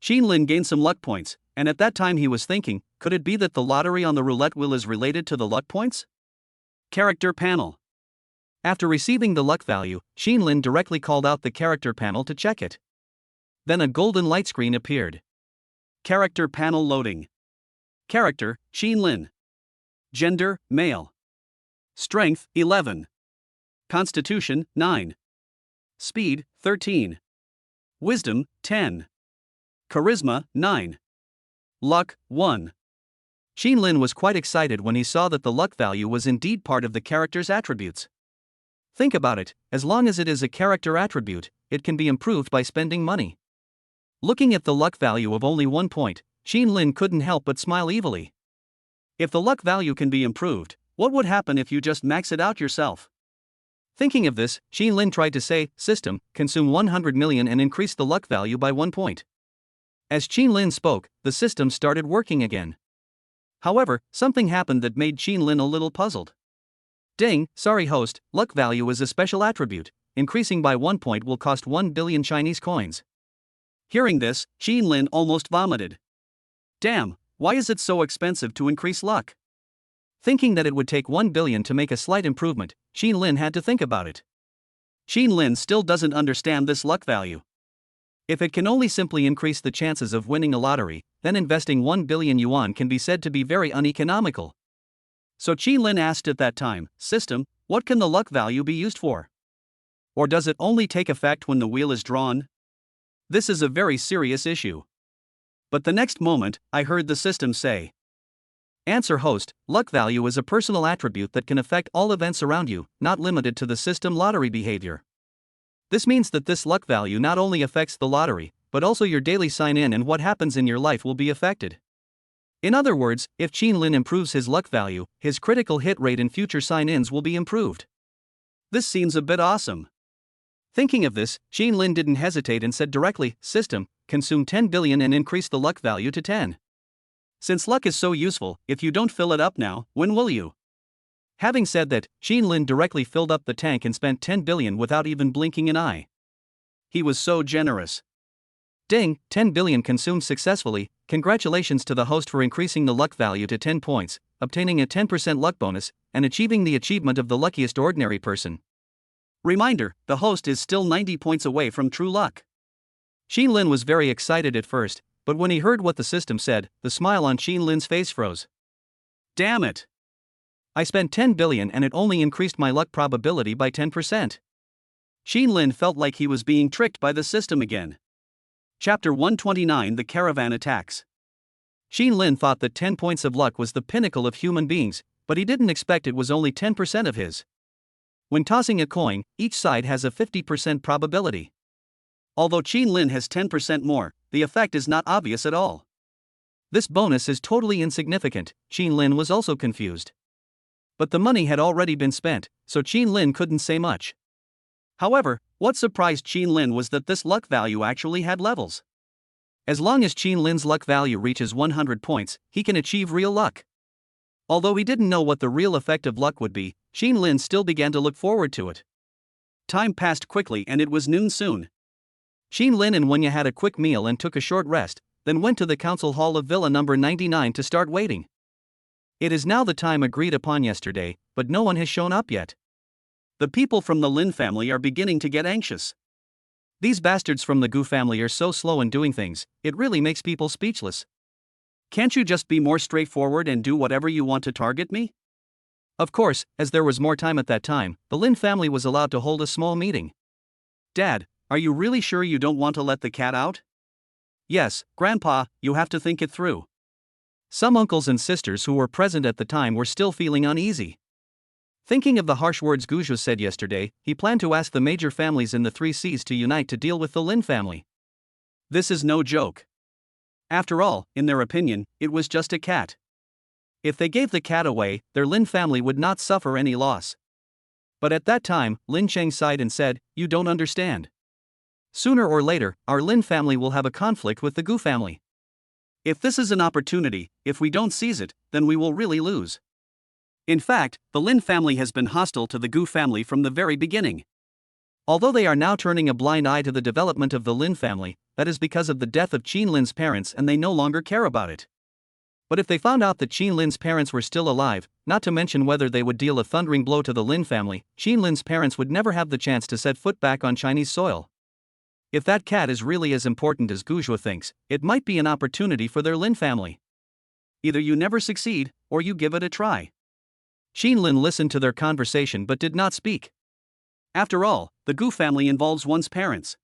Qin Lin gained some luck points, and at that time he was thinking, could it be that the lottery on the roulette wheel is related to the luck points? Character panel. After receiving the luck value, Qin Lin directly called out the character panel to check it. Then a golden light screen appeared. Character panel loading. Character, Qin Lin. Gender, male. Strength, 11. Constitution, 9. Speed, 13. Wisdom, 10. Charisma, 9. Luck, 1. Qin Lin was quite excited when he saw that the luck value was indeed part of the character's attributes. Think about it, as long as it is a character attribute, it can be improved by spending money. Looking at the luck value of only 1 point, Qin Lin couldn't help but smile evilly. If the luck value can be improved, what would happen if you just max it out yourself? Thinking of this, Qin Lin tried to say, "System, consume 100 million and increase the luck value by 1 point." As Qin Lin spoke, the system started working again. However, something happened that made Qin Lin a little puzzled. Ding, sorry host, luck value is a special attribute. Increasing by 1 point will cost 1 billion Chinese coins. Hearing this, Qin Lin almost vomited. Damn, why is it so expensive to increase luck? Thinking that it would take 1 billion to make a slight improvement, Qin Lin had to think about it. Qin Lin still doesn't understand this luck value. If it can only simply increase the chances of winning a lottery, then investing 1 billion yuan can be said to be very uneconomical. So Qin Lin asked at that time, "System, what can the luck value be used for? Or does it only take effect when the wheel is drawn? This is a very serious issue." But the next moment, I heard the system say, "Answer host, luck value is a personal attribute that can affect all events around you, not limited to the system lottery behavior. This means that this luck value not only affects the lottery, but also your daily sign-in and what happens in your life will be affected. In other words, if Qin Lin improves his luck value, his critical hit rate in future sign-ins will be improved." This seems a bit awesome. Thinking of this, Qin Lin didn't hesitate and said directly, "System, consume 10 billion and increase the luck value to 10. Since luck is so useful, if you don't fill it up now, when will you?" Having said that, Qin Lin directly filled up the tank and spent 10 billion without even blinking an eye. He was so generous. Ding, 10 billion consumed successfully. Congratulations to the host for increasing the luck value to 10 points, obtaining a 10% luck bonus, and achieving the achievement of the luckiest ordinary person. Reminder, the host is still 90 points away from true luck. Qin Lin was very excited at first, but when he heard what the system said, the smile on Qin Lin's face froze. Damn it! I spent 10 billion and it only increased my luck probability by 10%. Qin Lin felt like he was being tricked by the system again. Chapter 129: The Caravan Attacks. Qin Lin thought that 10 points of luck was the pinnacle of human beings, but he didn't expect it was only 10% of his. When tossing a coin, each side has a 50% probability. Although Qin Lin has 10% more, the effect is not obvious at all. This bonus is totally insignificant. Qin Lin was also confused. But the money had already been spent, so Qin Lin couldn't say much. However, what surprised Qin Lin was that this luck value actually had levels. As long as Qin Lin's luck value reaches 100 points, he can achieve real luck. Although he didn't know what the real effect of luck would be, Qin Lin still began to look forward to it. Time passed quickly and it was noon soon. Qin Lin and Wenya had a quick meal and took a short rest, then went to the council hall of Villa number 99 to start waiting. It is now the time agreed upon yesterday, but no one has shown up yet. The people from the Lin family are beginning to get anxious. These bastards from the Gu family are so slow in doing things, it really makes people speechless. Can't you just be more straightforward and do whatever you want to target me? Of course, as there was more time at that time, the Lin family was allowed to hold a small meeting. Dad, are you really sure you don't want to let the cat out? Yes, Grandpa, you have to think it through. Some uncles and sisters who were present at the time were still feeling uneasy. Thinking of the harsh words Guzhou said yesterday, he planned to ask the major families in the 3 Cs to unite to deal with the Lin family. This is no joke. After all, in their opinion, it was just a cat. If they gave the cat away, their Lin family would not suffer any loss. But at that time, Lin Cheng sighed and said, "You don't understand. Sooner or later, our Lin family will have a conflict with the Gu family. If this is an opportunity, if we don't seize it, then we will really lose. In fact, the Lin family has been hostile to the Gu family from the very beginning. Although they are now turning a blind eye to the development of the Lin family, that is because of the death of Qin Lin's parents and they no longer care about it. But if they found out that Qin Lin's parents were still alive, not to mention whether they would deal a thundering blow to the Lin family, Qin Lin's parents would never have the chance to set foot back on Chinese soil. If that cat is really as important as Guzhou thinks, it might be an opportunity for their Lin family. Either you never succeed, or you give it a try." Qin Lin listened to their conversation but did not speak. After all, the Gu family involves one's parents.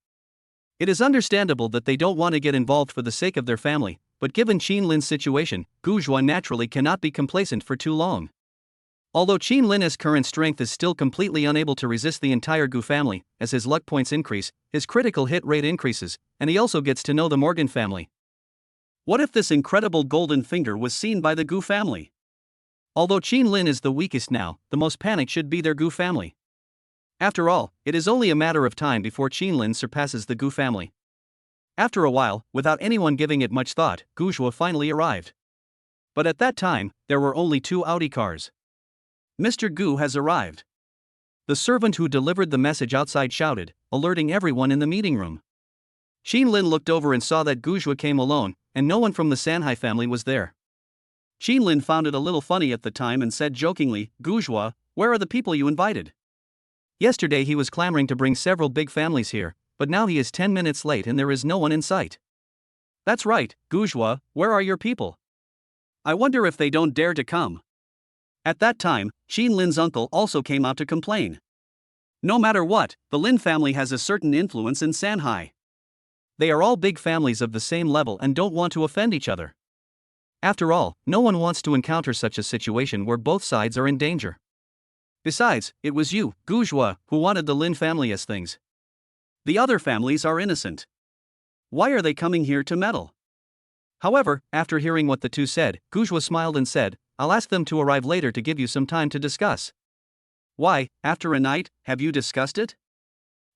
It is understandable that they don't want to get involved for the sake of their family, but given Qin Lin's situation, Guzhou naturally cannot be complacent for too long. Although Qin Lin's current strength is still completely unable to resist the entire Gu family, as his luck points increase, his critical hit rate increases, and he also gets to know the Morgan family. What if this incredible golden finger was seen by the Gu family? Although Qin Lin is the weakest now, the most panicked should be their Gu family. After all, it is only a matter of time before Qin Lin surpasses the Gu family. After a while, without anyone giving it much thought, Guzhou finally arrived. But at that time, there were only 2 Audi cars. "Mr. Gu has arrived." The servant who delivered the message outside shouted, alerting everyone in the meeting room. Qin Lin looked over and saw that Guzhou came alone, and no one from the Sanhai family was there. Qin Lin found it a little funny at the time and said jokingly, "Guzhou, where are the people you invited?" Yesterday he was clamoring to bring several big families here, but now he is 10 minutes late and there is no one in sight. "That's right, Guzhou, where are your people? I wonder if they don't dare to come." At that time, Qin Lin's uncle also came out to complain. No matter what, the Lin family has a certain influence in Sanhai. They are all big families of the same level and don't want to offend each other. After all, no one wants to encounter such a situation where both sides are in danger. Besides, it was you, Guzhou, who wanted the Lin family as things. The other families are innocent. Why are they coming here to meddle? However, after hearing what the 2 said, Guzhou smiled and said, "I'll ask them to arrive later to give you some time to discuss." Why, after a night, have you discussed it?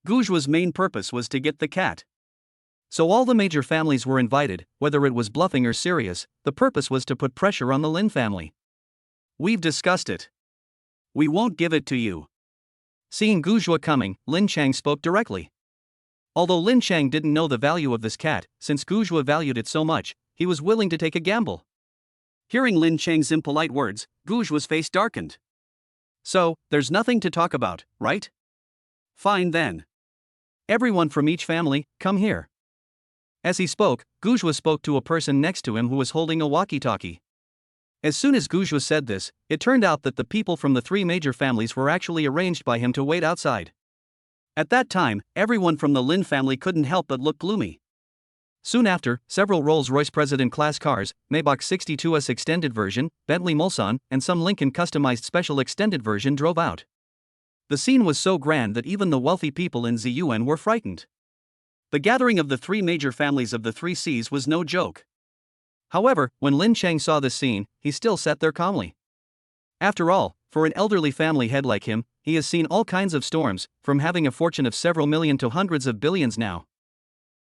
Guzhou's main purpose was to get the cat. So all the major families were invited, whether it was bluffing or serious, the purpose was to put pressure on the Lin family. "We've discussed it. We won't give it to you." Seeing Guzhou coming, Lin Chang spoke directly. Although Lin Chang didn't know the value of this cat, since Guzhou valued it so much, he was willing to take a gamble. Hearing Lin Chang's impolite words, Guzhou's face darkened. "So, there's nothing to talk about, right? Fine then. Everyone from each family, come here." As he spoke, Guzhou spoke to a person next to him who was holding a walkie-talkie. As soon as Guzhou said this, it turned out that the people from the 3 major families were actually arranged by him to wait outside. At that time, everyone from the Lin family couldn't help but look gloomy. Soon after, several Rolls-Royce President-class cars, Maybach 62S extended version, Bentley Mulsanne, and some Lincoln customized special extended version drove out. The scene was so grand that even the wealthy people in Ziyuan were frightened. The gathering of the 3 major families of the 3 Cs was no joke. However, when Lin Chang saw this scene, he still sat there calmly. After all, for an elderly family head like him, he has seen all kinds of storms, from having a fortune of several million to hundreds of billions now.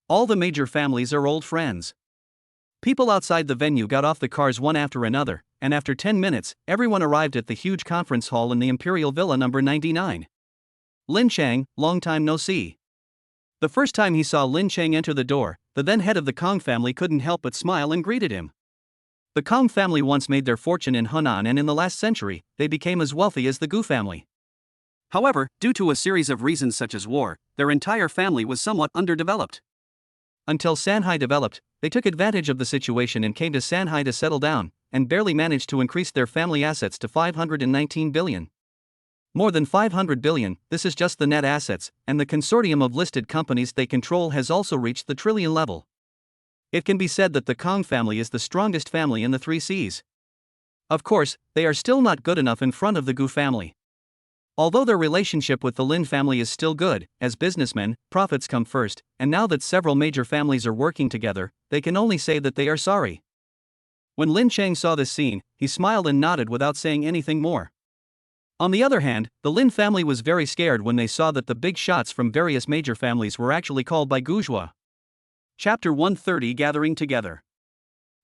All the major families are old friends. People outside the venue got off the cars one after another, and after 10 minutes, everyone arrived at the huge conference hall in the Imperial Villa number 99. Lin Chang, long time no see. The first time he saw Lin Chang enter the door, the then head of the Kong family couldn't help but smile and greeted him. The Kong family once made their fortune in Hunan, and in the last century, they became as wealthy as the Gu family. However, due to a series of reasons such as war, their entire family was somewhat underdeveloped. Until Sanhai developed, they took advantage of the situation and came to Sanhai to settle down, and barely managed to increase their family assets to 519 billion. More than 500 billion, this is just the net assets, and the consortium of listed companies they control has also reached the trillion level. It can be said that the Kong family is the strongest family in the 3 Cs. Of course, they are still not good enough in front of the Gu family. Although their relationship with the Lin family is still good, as businessmen, profits come first, and now that several major families are working together, they can only say that they are sorry. When Lin Chang saw this scene, he smiled and nodded without saying anything more. On the other hand, the Lin family was very scared when they saw that the big shots from various major families were actually called by Guzhua. Chapter 130 Gathering Together.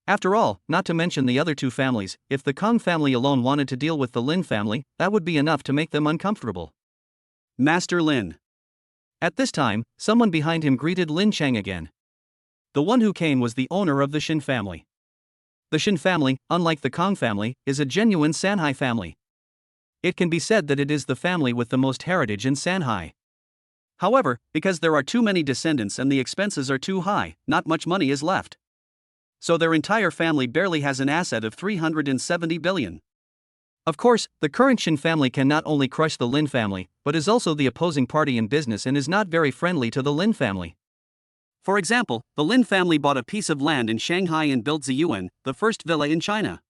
After all, not to mention the other 2 families, if the Kong family alone wanted to deal with the Lin family, that would be enough to make them uncomfortable. Master Lin. At this time, someone behind him greeted Lin Chang again. The one who came was the owner of the Shin family. The Shin family, unlike the Kong family, is a genuine Sanhai family. It can be said that it is the family with the most heritage in Sanhai. However, because there are too many descendants and the expenses are too high, not much money is left. So their entire family barely has an asset of 370 billion. Of course, the current Shin family can not only crush the Lin family, but is also the opposing party in business and is not very friendly to the Lin family. For example, the Lin family bought a piece of land in Shanghai and built Ziyuan, the first villa in China.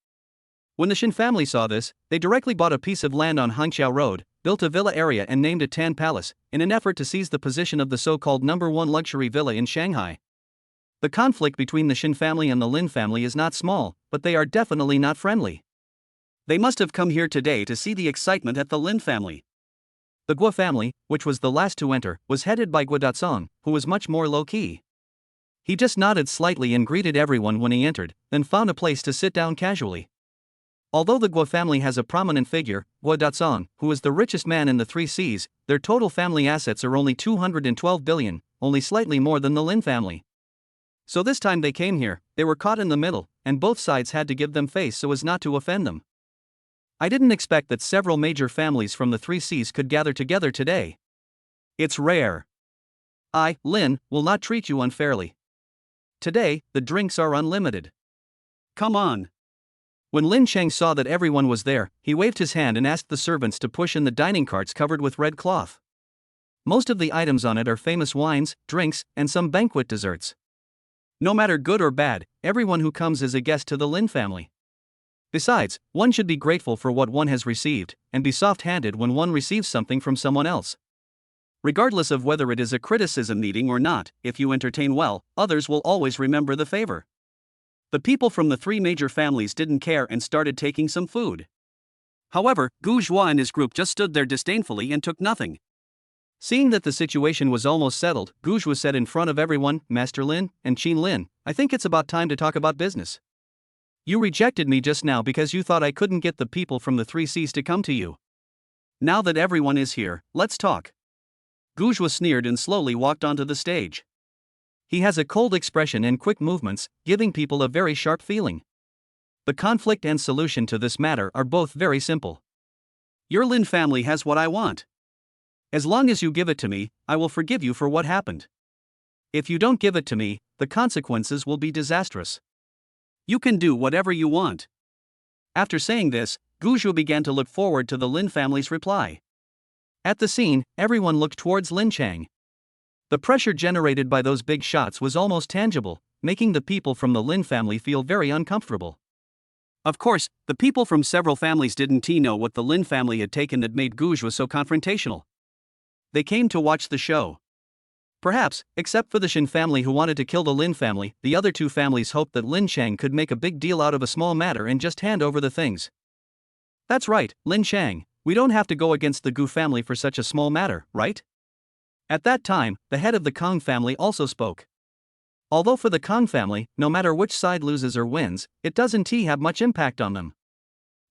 When the Shin family saw this, they directly bought a piece of land on Hangqiao Road, built a villa area and named it Tan Palace, in an effort to seize the position of the so-called #1 luxury villa in Shanghai. The conflict between the Shin family and the Lin family is not small, but they are definitely not friendly. They must have come here today to see the excitement at the Lin family. The Gu family, which was the last to enter, was headed by Gu Datsong, who was much more low-key. He just nodded slightly and greeted everyone when he entered, then found a place to sit down casually. Although the Gu family has a prominent figure, Gu Datsong, who is the richest man in the 3 Cs, their total family assets are only 212 billion, only slightly more than the Lin family. So this time they came here, they were caught in the middle, and both sides had to give them face so as not to offend them. I didn't expect that several major families from the 3 Cs could gather together today. It's rare. I, Lin, will not treat you unfairly. Today, the drinks are unlimited. Come on. When Lin Chang saw that everyone was there, he waved his hand and asked the servants to push in the dining carts covered with red cloth. Most of the items on it are famous wines, drinks, and some banquet desserts. No matter good or bad, everyone who comes is a guest to the Lin family. Besides, one should be grateful for what one has received, and be soft-handed when one receives something from someone else. Regardless of whether it is a criticism meeting or not, if you entertain well, others will always remember the favor. The people from the 3 major families didn't care and started taking some food. However, Gu Zhua and his group just stood there disdainfully and took nothing. Seeing that the situation was almost settled, Gu Zhua said in front of everyone, Master Lin and Qin Lin, I think it's about time to talk about business. You rejected me just now because you thought I couldn't get the people from the 3 Cs to come to you. Now that everyone is here, let's talk. Gu Zhua sneered and slowly walked onto the stage. He has a cold expression and quick movements, giving people a very sharp feeling. The conflict and solution to this matter are both very simple. Your Lin family has what I want. As long as you give it to me, I will forgive you for what happened. If you don't give it to me, the consequences will be disastrous. You can do whatever you want. After saying this, Gu Zhua began to look forward to the Lin family's reply. At the scene, everyone looked towards Lin Chang. The pressure generated by those big shots was almost tangible, making the people from the Lin family feel very uncomfortable. Of course, the people from several families didn't know what the Lin family had taken that made Gu Zhua so confrontational. They came to watch the show. Perhaps, except for the Shin family who wanted to kill the Lin family, the other 2 families hoped that Lin Chang could make a big deal out of a small matter and just hand over the things. That's right, Lin Chang, we don't have to go against the Gu family for such a small matter, right? At that time, the head of the Kong family also spoke. Although for the Kong family, no matter which side loses or wins, it doesn't have much impact on them.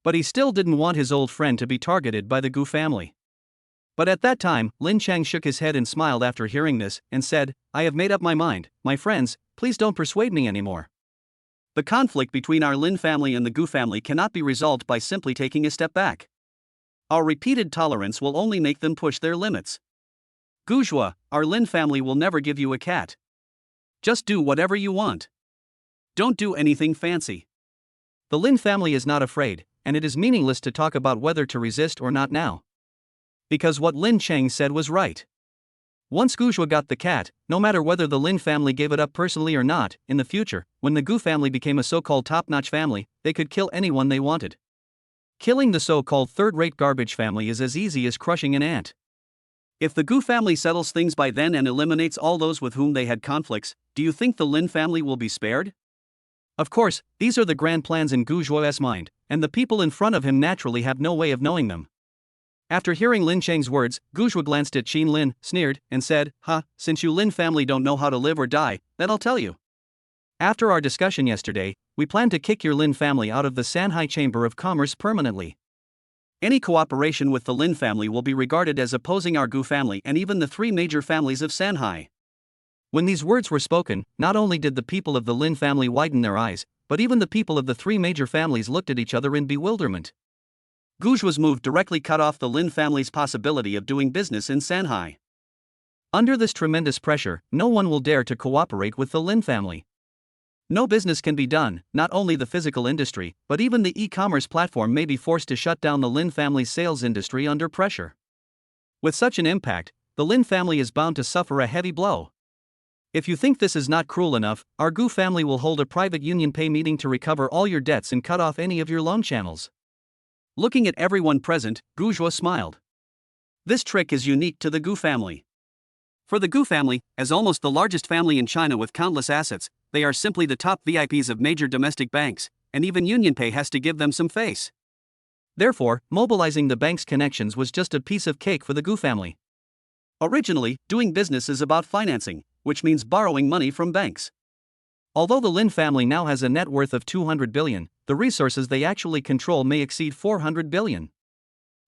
But he still didn't want his old friend to be targeted by the Gu family. But at that time, Lin Chang shook his head and smiled after hearing this, and said, I have made up my mind, my friends, please don't persuade me anymore. The conflict between our Lin family and the Gu family cannot be resolved by simply taking a step back. Our repeated tolerance will only make them push their limits. Gujua, our Lin family will never give you a cat. Just do whatever you want. Don't do anything fancy. The Lin family is not afraid, and it is meaningless to talk about whether to resist or not now. Because what Lin Cheng said was right. Once Gujua got the cat, no matter whether the Lin family gave it up personally or not, in the future, when the Gu family became a so-called top-notch family, they could kill anyone they wanted. Killing the so-called third-rate garbage family is as easy as crushing an ant. If the Gu family settles things by then and eliminates all those with whom they had conflicts, do you think the Lin family will be spared? Of course, these are the grand plans in Gujua's mind, and the people in front of him naturally have no way of knowing them. After hearing Lin Cheng's words, Gujua glanced at Qin Lin, sneered, and said, since you Lin family don't know how to live or die, then I'll tell you. After our discussion yesterday, we plan to kick your Lin family out of the Shanghai Chamber of Commerce permanently. Any cooperation with the Lin family will be regarded as opposing our Gu family and even the three major families of Shanghai. When these words were spoken, not only did the people of the Lin family widen their eyes, but even the people of the three major families looked at each other in bewilderment. Gujua's move directly cut off the Lin family's possibility of doing business in Shanghai. Under this tremendous pressure, no one will dare to cooperate with the Lin family. No business can be done, not only the physical industry, but even the e-commerce platform may be forced to shut down the Lin family's sales industry under pressure. With such an impact, the Lin family is bound to suffer a heavy blow. If you think this is not cruel enough, our Gu family will hold a private union pay meeting to recover all your debts and cut off any of your loan channels. Looking at everyone present, Gujua smiled. This trick is unique to the Gu family. For the Gu family, as almost the largest family in China with countless assets, they are simply the top VIPs of major domestic banks, and even UnionPay has to give them some face. Therefore, mobilizing the bank's connections was just a piece of cake for the Gu family. Originally, doing business is about financing, which means borrowing money from banks. Although the Lin family now has a net worth of 200 billion, the resources they actually control may exceed 400 billion.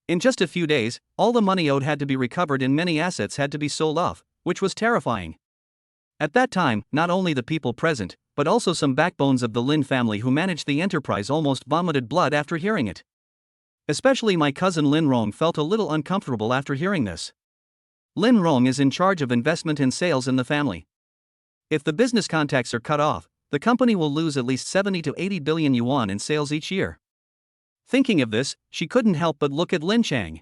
In just a few days, all the money owed had to be recovered and many assets had to be sold off, which was terrifying. At that time, not only the people present, but also some backbones of the Lin family who managed the enterprise almost vomited blood after hearing it. Especially my cousin Lin Rong felt a little uncomfortable after hearing this. Lin Rong is in charge of investment and sales in the family. If the business contacts are cut off, the company will lose at least 70 to 80 billion yuan in sales each year. Thinking of this, she couldn't help but look at Lin Cheng.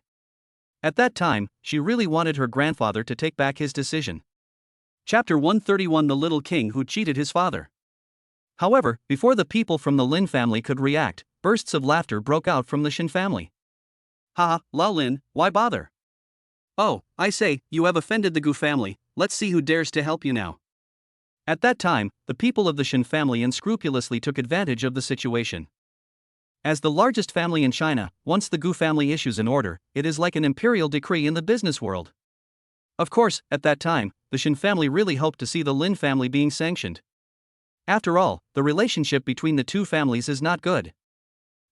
At that time, she really wanted her grandfather to take back his decision. Chapter 131: The Little King Who Cheated His Father. However, before the people from the Lin family could react, bursts of laughter broke out from the Shin family. Lao Lin, why bother? Oh, I say, you have offended the Gu family, let's see who dares to help you now. At that time, the people of the Shin family unscrupulously took advantage of the situation. As the largest family in China, once the Gu family issues an order, it is like an imperial decree in the business world. Of course, at that time, the Shin family really hoped to see the Lin family being sanctioned. After all, the relationship between the two families is not good.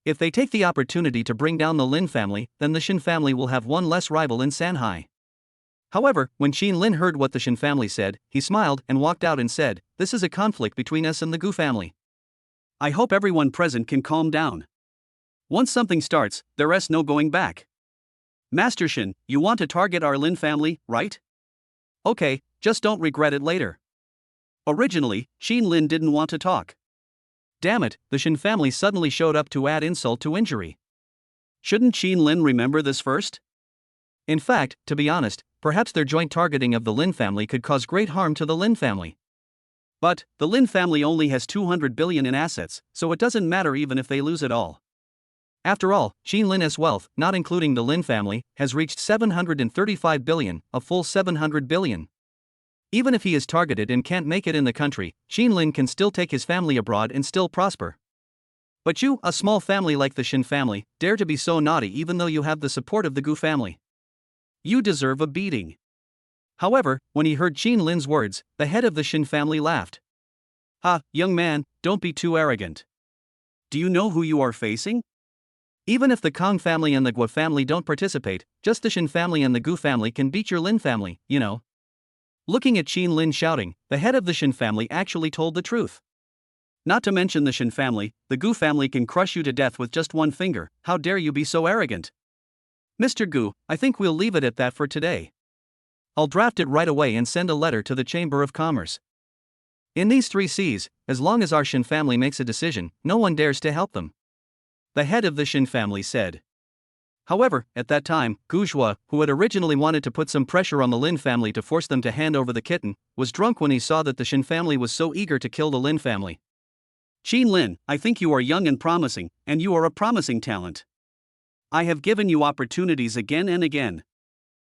If they take the opportunity to bring down the Lin family, then the Shin family will have one less rival in Shanghai. However, when Qin Lin heard what the Shin family said, he smiled and walked out and said, "This is a conflict between us and the Gu family. I hope everyone present can calm down. Once something starts, there's no going back. Master Shin, you want to target our Lin family, right? Okay, just don't regret it later." Originally, Qin Lin didn't want to talk. Damn it, the Shin family suddenly showed up to add insult to injury. Shouldn't Qin Lin remember this first? In fact, to be honest, perhaps their joint targeting of the Lin family could cause great harm to the Lin family. But, the Lin family only has 200 billion in assets, so it doesn't matter even if they lose it all. After all, Qin Lin's wealth, not including the Lin family, has reached 735 billion, a full 700 billion. Even if he is targeted and can't make it in the country, Qin Lin can still take his family abroad and still prosper. But you, a small family like the Shin family, dare to be so naughty even though you have the support of the Gu family. You deserve a beating. However, when he heard Qin Lin's words, the head of the Shin family laughed. Young man, don't be too arrogant. Do you know who you are facing? Even if the Kong family and the Gu family don't participate, just the Shin family and the Gu family can beat your Lin family, you know. Looking at Qin Lin shouting, the head of the Shin family actually told the truth. Not to mention the Shin family, the Gu family can crush you to death with just one finger. How dare you be so arrogant? Mr. Gu, I think we'll leave it at that for today. I'll draft it right away and send a letter to the Chamber of Commerce. In these 3 Cs, as long as our Shin family makes a decision, no one dares to help them. The head of the Shin family said. However, at that time, Gu Zhua, who had originally wanted to put some pressure on the Lin family to force them to hand over the kitten, was drunk when he saw that the Shin family was so eager to kill the Lin family. Qin Lin, I think you are young and promising, and you are a promising talent. I have given you opportunities again and again.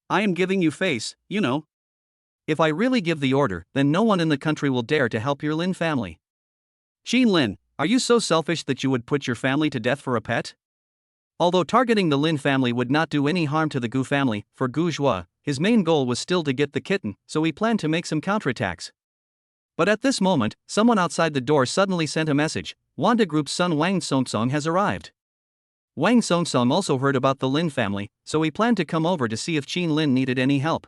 I am giving you face, you know. If I really give the order, then no one in the country will dare to help your Lin family. Qin Lin, are you so selfish that you would put your family to death for a pet? Although targeting the Lin family would not do any harm to the Gu family, for Gu Zhua, his main goal was still to get the kitten, so he planned to make some counterattacks. But at this moment, someone outside the door suddenly sent a message: Wanda Group's son Wang Songsong has arrived. Wang Songsong also heard about the Lin family, so he planned to come over to see if Qin Lin needed any help.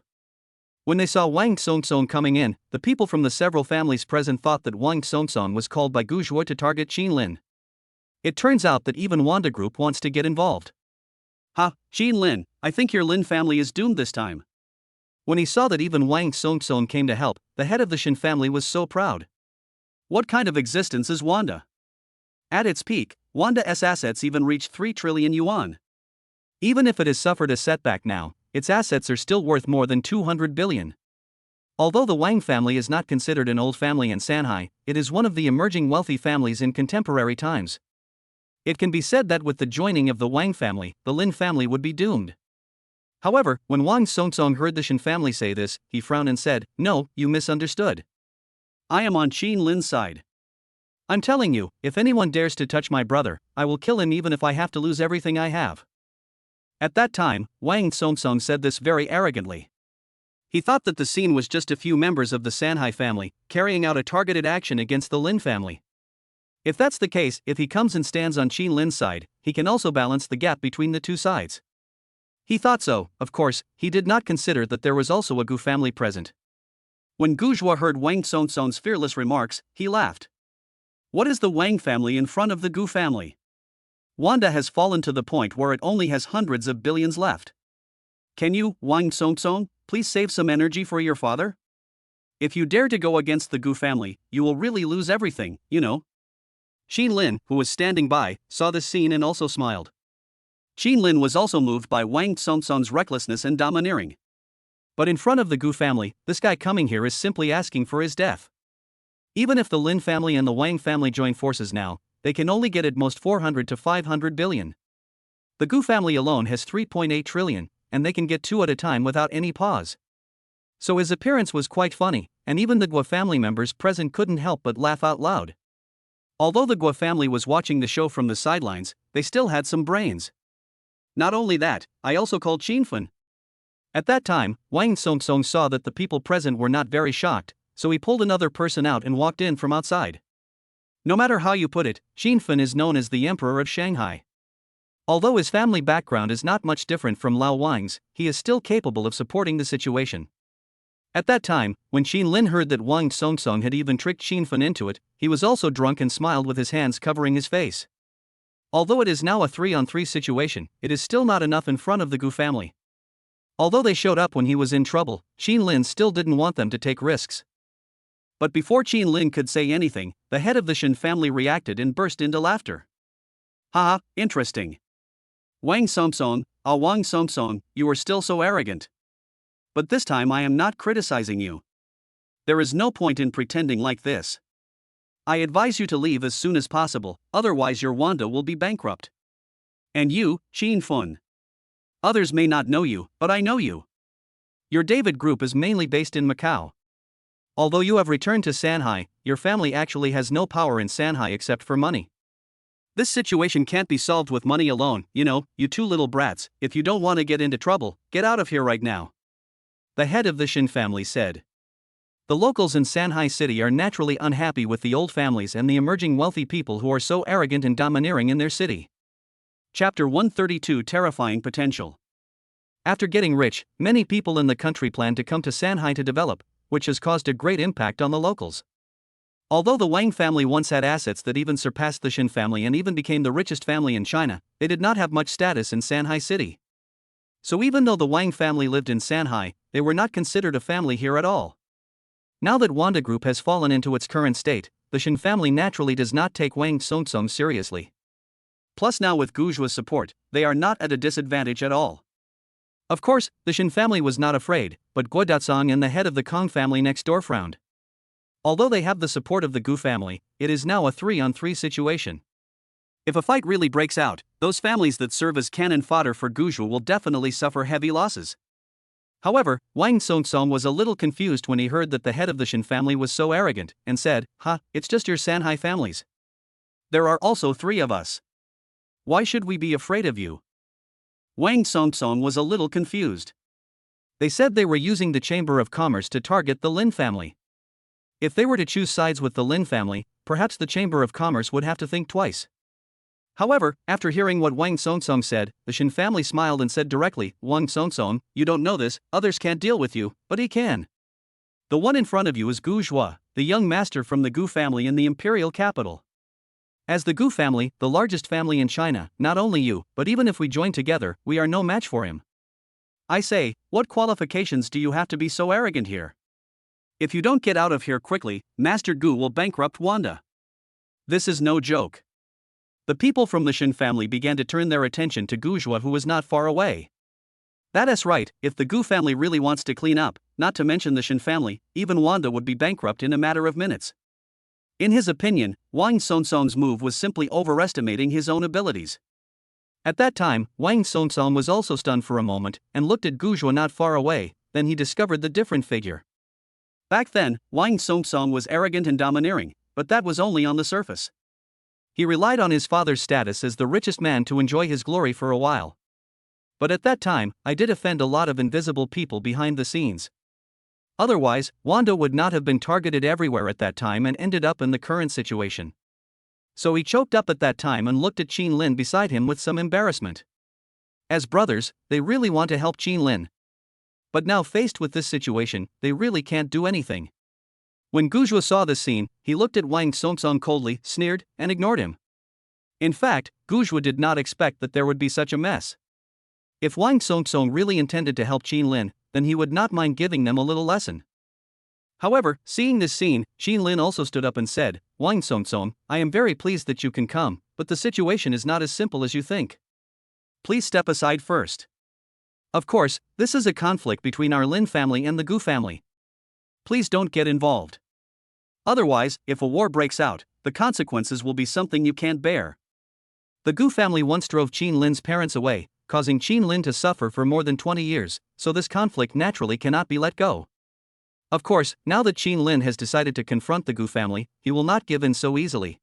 When they saw Wang Songsong coming in, the people from the several families present thought that Wang Songsong was called by Gu Zhua to target Qin Lin. It turns out that even Wanda Group wants to get involved. Ha, Qin Lin, I think your Lin family is doomed this time. When he saw that even Wang Songsong came to help, the head of the Shin family was so proud. What kind of existence is Wanda? At its peak, Wanda's assets even reached 3 trillion yuan. Even if it has suffered a setback now, its assets are still worth more than 200 billion. Although the Wang family is not considered an old family in Shanghai, it is one of the emerging wealthy families in contemporary times. It can be said that with the joining of the Wang family, the Lin family would be doomed. However, when Wang Songsong heard the Shin family say this, he frowned and said, "No, you misunderstood. I am on Qin Lin's side. I'm telling you, if anyone dares to touch my brother, I will kill him even if I have to lose everything I have." At that time, Wang Songsong said this very arrogantly. He thought that the scene was just a few members of the Shanghai family carrying out a targeted action against the Lin family. If that's the case, if he comes and stands on Qin Lin's side, he can also balance the gap between the two sides. He thought so. Of course, he did not consider that there was also a Gu family present. When Gu Zhua heard Wang Songsong's fearless remarks, he laughed. What is the Wang family in front of the Gu family? Wanda has fallen to the point where it only has hundreds of billions left. Can you, Wang Songsong, please save some energy for your father? If you dare to go against the Gu family, you will really lose everything, you know. Qin Lin, who was standing by, saw this scene and also smiled. Qin Lin was also moved by Wang Songsong's recklessness and domineering. But in front of the Gu family, this guy coming here is simply asking for his death. Even if the Lin family and the Wang family join forces now, they can only get at most 400 to 500 billion. The Gu family alone has 3.8 trillion, and they can get 2 at a time without any pause. So his appearance was quite funny, and even the Gu family members present couldn't help but laugh out loud. Although the Gu family was watching the show from the sidelines, they still had some brains. Not only that, I also called Qinfen. At that time, Wang Songsong saw that the people present were not very shocked, so he pulled another person out and walked in from outside. No matter how you put it, Qinfen is known as the Emperor of Shanghai. Although his family background is not much different from Lao Wang's, he is still capable of supporting the situation. At that time, when Qin Lin heard that Wang Songsong had even tricked Qinfen into it, he was also drunk and smiled with his hands covering his face. Although it is now a 3-on-3 situation, it is still not enough in front of the Gu family. Although they showed up when he was in trouble, Qin Lin still didn't want them to take risks. But before Qin Lin could say anything, the head of the Shin family reacted and burst into laughter. Haha, interesting. Wang Songsong, Wang Songsong, you are still so arrogant. But this time I am not criticizing you. There is no point in pretending like this. I advise you to leave as soon as possible, otherwise your Wanda will be bankrupt. And you, Qin Fun. Others may not know you, but I know you. Your David Group is mainly based in Macau. Although you have returned to Shanghai, your family actually has no power in Shanghai except for money. This situation can't be solved with money alone, you know, you two little brats. If you don't want to get into trouble, get out of here right now. The head of the Shin family said. The locals in Shanghai City are naturally unhappy with the old families and the emerging wealthy people who are so arrogant and domineering in their city. Chapter 132 Terrifying Potential. After getting rich, many people in the country plan to come to Shanghai to develop, which has caused a great impact on the locals. Although the Wang family once had assets that even surpassed the Shin family and even became the richest family in China, they did not have much status in Shanghai City. So even though the Wang family lived in Shanghai, they were not considered a family here at all. Now that Wanda Group has fallen into its current state, the Shen family naturally does not take Wang Songsong seriously. Plus now with Gujua's support, they are not at a disadvantage at all. Of course, the Shen family was not afraid, but Guo Datsang and the head of the Kong family next door frowned. Although they have the support of the Gu family, it is now a 3-on-3 situation. If a fight really breaks out, those families that serve as cannon fodder for Gujua will definitely suffer heavy losses. However, Wang Songsong was a little confused when he heard that the head of the Shen family was so arrogant, and said, it's just your Shanghai families. There are also 3 of us. Why should we be afraid of you? Wang Songsong was a little confused. They said they were using the Chamber of Commerce to target the Lin family. If they were to choose sides with the Lin family, perhaps the Chamber of Commerce would have to think twice. However, after hearing what Wang Songsong said, the Shen family smiled and said directly, Wang Songsong, you don't know this, others can't deal with you, but he can. The one in front of you is Gu Zhua, the young master from the Gu family in the imperial capital. As the Gu family, the largest family in China, not only you, but even if we join together, we are no match for him. I say, what qualifications do you have to be so arrogant here? If you don't get out of here quickly, Master Gu will bankrupt Wanda. This is no joke. The people from the Shen family began to turn their attention to Gujua, who was not far away. That is right, if the Gu family really wants to clean up, not to mention the Shen family, even Wanda would be bankrupt in a matter of minutes. In his opinion, Wang Songsong's move was simply overestimating his own abilities. At that time, Wang Songsong was also stunned for a moment, and looked at Gujua not far away, then he discovered the different figure. Back then, Wang Songsong was arrogant and domineering, but that was only on the surface. He relied on his father's status as the richest man to enjoy his glory for a while. But at that time, I did offend a lot of invisible people behind the scenes. Otherwise, Wanda would not have been targeted everywhere at that time and ended up in the current situation. So he choked up at that time and looked at Qin Lin beside him with some embarrassment. As brothers, they really want to help Qin Lin. But now faced with this situation, they really can't do anything. When Gujua saw this scene, he looked at Wang Songsong coldly, sneered, and ignored him. In fact, Gujua did not expect that there would be such a mess. If Wang Songsong really intended to help Qin Lin, then he would not mind giving them a little lesson. However, seeing this scene, Qin Lin also stood up and said, Wang Songsong, I am very pleased that you can come, but the situation is not as simple as you think. Please step aside first. Of course, this is a conflict between our Lin family and the Gu family. Please don't get involved. Otherwise, if a war breaks out, the consequences will be something you can't bear. The Gu family once drove Qin Lin's parents away, causing Qin Lin to suffer for more than 20 years, so this conflict naturally cannot be let go. Of course, now that Qin Lin has decided to confront the Gu family, he will not give in so easily.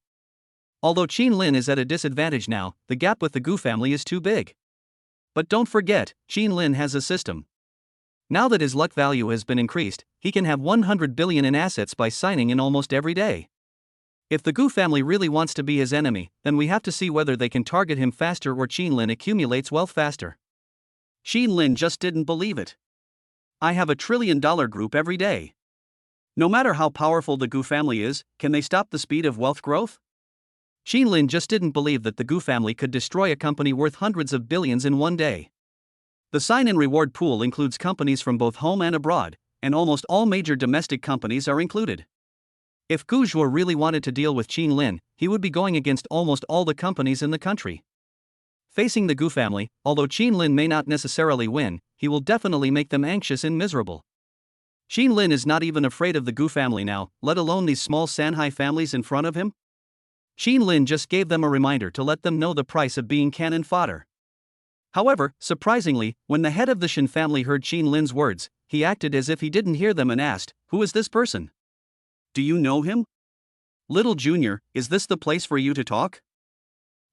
Although Qin Lin is at a disadvantage now, the gap with the Gu family is too big. But don't forget, Qin Lin has a system. Now that his luck value has been increased, he can have 100 billion in assets by signing in almost every day. If the Gu family really wants to be his enemy, then we have to see whether they can target him faster or Qin Lin accumulates wealth faster. Qin Lin just didn't believe it. I have $1 trillion group every day. No matter how powerful the Gu family is, can they stop the speed of wealth growth? Qin Lin just didn't believe that the Gu family could destroy a company worth hundreds of billions in one day. The sign and reward pool includes companies from both home and abroad, and almost all major domestic companies are included. If Gujua really wanted to deal with Qin Lin, he would be going against almost all the companies in the country. Facing the Gu family, although Qin Lin may not necessarily win, he will definitely make them anxious and miserable. Qin Lin is not even afraid of the Gu family now, let alone these small Shanghai families in front of him. Qin Lin just gave them a reminder to let them know the price of being cannon fodder. However, surprisingly, when the head of the Shen family heard Qin Lin's words, he acted as if he didn't hear them and asked, Who is this person? Do you know him? Little Junior, is this the place for you to talk?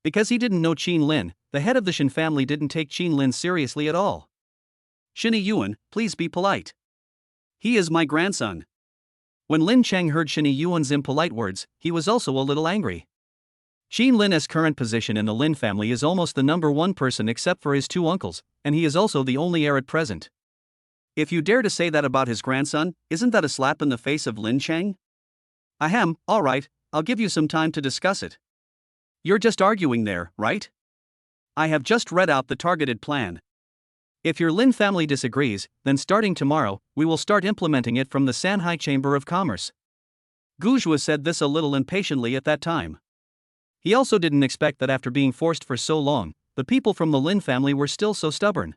Because he didn't know Qin Lin, the head of the Shen family didn't take Qin Lin seriously at all. Shinny Yuan, please be polite. He is my grandson. When Lin Cheng heard Shinny Yuan's impolite words, he was also a little angry. Qin Lin's current position in the Lin family is almost the number one person except for his two uncles, and he is also the only heir at present. If you dare to say that about his grandson, isn't that a slap in the face of Lin Cheng? Ahem, alright, I'll give you some time to discuss it. You're just arguing there, right? I have just read out the targeted plan. If your Lin family disagrees, then starting tomorrow, we will start implementing it from the Shanghai Chamber of Commerce. Gu said this a little impatiently at that time. He also didn't expect that after being forced for so long, the people from the Lin family were still so stubborn.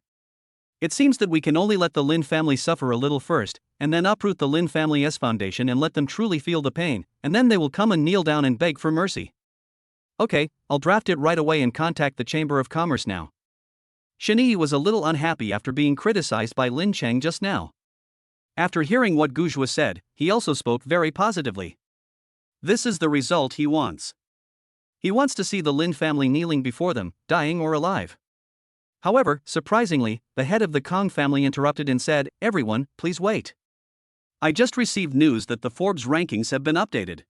It seems that we can only let the Lin family suffer a little first, and then uproot the Lin family's foundation and let them truly feel the pain, and then they will come and kneel down and beg for mercy. Okay, I'll draft it right away and contact the Chamber of Commerce now. Shen Yi was a little unhappy after being criticized by Lin Cheng just now. After hearing what Gu said, he also spoke very positively. This is the result he wants. He wants to see the Lin family kneeling before them, dying or alive. However, surprisingly, the head of the Kong family interrupted and said, "Everyone, please wait. I just received news that the Forbes rankings have been updated.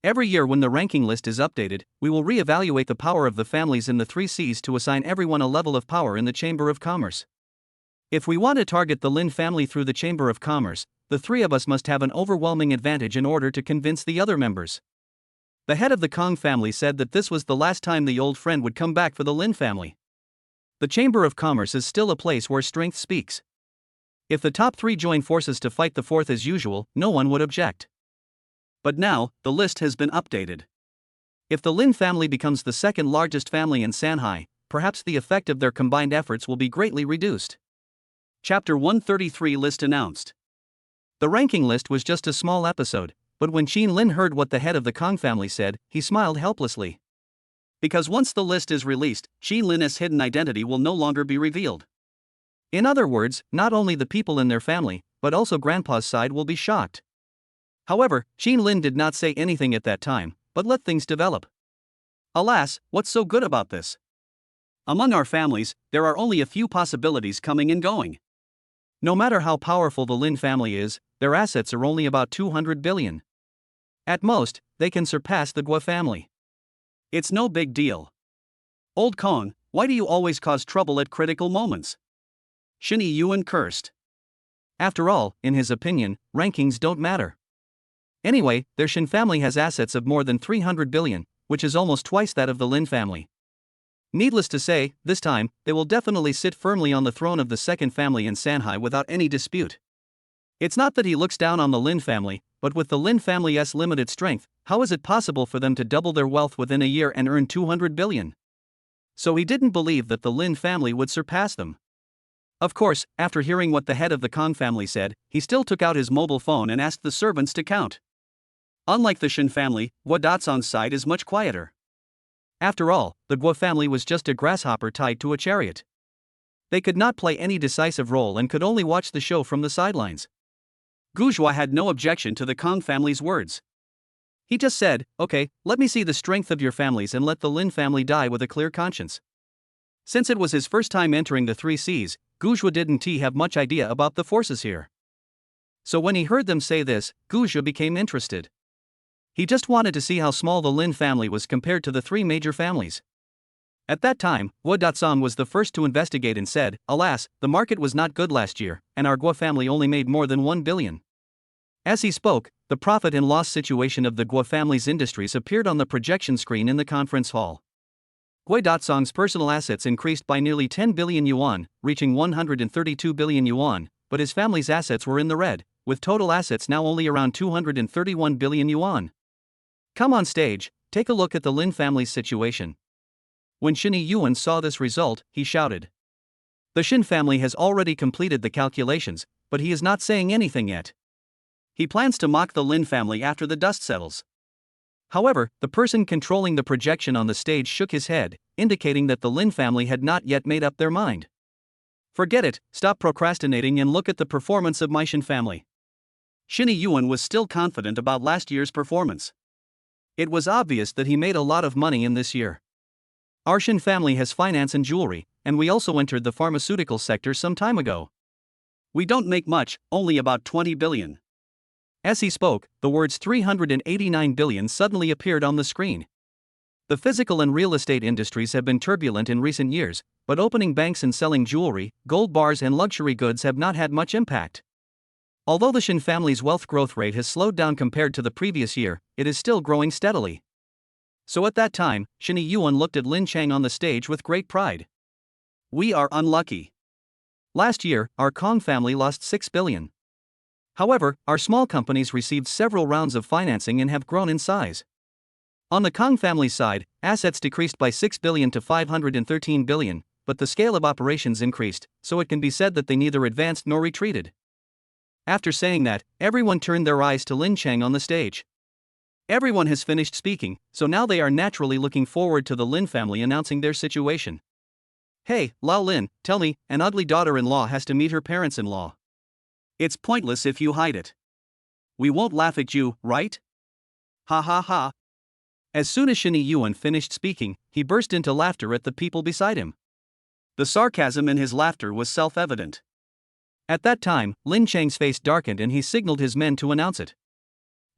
Every year when the ranking list is updated, we will re-evaluate the power of the families in the 3 Cs to assign everyone a level of power in the Chamber of Commerce. If we want to target the Lin family through the Chamber of Commerce, the 3 of us must have an overwhelming advantage in order to convince the other members." The head of the Kong family said that this was the last time the old friend would come back for the Lin family. The Chamber of Commerce is still a place where strength speaks. If the top 3 join forces to fight the 4th as usual, no one would object. But now, the list has been updated. If the Lin family becomes the 2nd largest family in Shanghai, perhaps the effect of their combined efforts will be greatly reduced. Chapter 133 List announced. The ranking list was just a small episode, but when Qin Lin heard what the head of the Kong family said, he smiled helplessly. Because once the list is released, Qin Lin's hidden identity will no longer be revealed. In other words, not only the people in their family, but also Grandpa's side will be shocked. However, Qin Lin did not say anything at that time, but let things develop. Alas, what's so good about this? Among our families, there are only a few possibilities coming and going. No matter how powerful the Lin family is, their assets are only about 200 billion. At most, they can surpass the Gu family. It's no big deal. Old Kong, why do you always cause trouble at critical moments? Shen Yuan cursed. After all, in his opinion, rankings don't matter. Anyway, their Shen family has assets of more than 300 billion, which is almost twice that of the Lin family. Needless to say, this time, they will definitely sit firmly on the throne of the 2nd family in Shanghai without any dispute. It's not that he looks down on the Lin family, but with the Lin family's limited strength, how is it possible for them to double their wealth within a year and earn 200 billion? So he didn't believe that the Lin family would surpass them. Of course, after hearing what the head of the Kong family said, he still took out his mobile phone and asked the servants to count. Unlike the Shen family, Gu Datsong's side is much quieter. After all, the Gu family was just a grasshopper tied to a chariot. They could not play any decisive role and could only watch the show from the sidelines. Gu had no objection to the Kong family's words. He just said, "Okay, let me see the strength of your families and let the Lin family die with a clear conscience." Since it was his first time entering the 3 Cs, Gu didn't have much idea about the forces here. So when he heard them say this, Gu became interested. He just wanted to see how small the Lin family was compared to the 3 major families. At that time, Gu Datsong was the first to investigate and said, "Alas, the market was not good last year, and our Gu family only made more than 1 billion. As he spoke, the profit and loss situation of the Gu family's industries appeared on the projection screen in the conference hall. Gu Datsong's personal assets increased by nearly 10 billion yuan, reaching 132 billion yuan, but his family's assets were in the red, with total assets now only around 231 billion yuan. Come on stage, take a look at the Lin family's situation. When Shen Yuan saw this result, he shouted. The Shen family has already completed the calculations, but he is not saying anything yet. He plans to mock the Lin family after the dust settles. However, the person controlling the projection on the stage shook his head, indicating that the Lin family had not yet made up their mind. Forget it, stop procrastinating and look at the performance of my Shen family. Shen Yuan was still confident about last year's performance. It was obvious that he made a lot of money in this year. Our Shen family has finance and jewelry, and we also entered the pharmaceutical sector some time ago. We don't make much, only about 20 billion. As he spoke, the words 389 billion suddenly appeared on the screen. The physical and real estate industries have been turbulent in recent years, but opening banks and selling jewelry, gold bars and luxury goods have not had much impact. Although the Shen family's wealth growth rate has slowed down compared to the previous year, it is still growing steadily. So at that time, Shen Yuan looked at Lin Cheng on the stage with great pride. We are unlucky. Last year, our Kong family lost 6 billion. However, our small companies received several rounds of financing and have grown in size. On the Kong family side, assets decreased by 6 billion to 513 billion, but the scale of operations increased, so it can be said that they neither advanced nor retreated. After saying that, everyone turned their eyes to Lin Chang on the stage. Everyone has finished speaking, so now they are naturally looking forward to the Lin family announcing their situation. Hey, Lao Lin, tell me, an ugly daughter-in-law has to meet her parents-in-law. It's pointless if you hide it. We won't laugh at you, right? Ha ha ha. As soon as Shin Yuan finished speaking, he burst into laughter at the people beside him. The sarcasm in his laughter was self-evident. At that time, Lin Chang's face darkened and he signaled his men to announce it.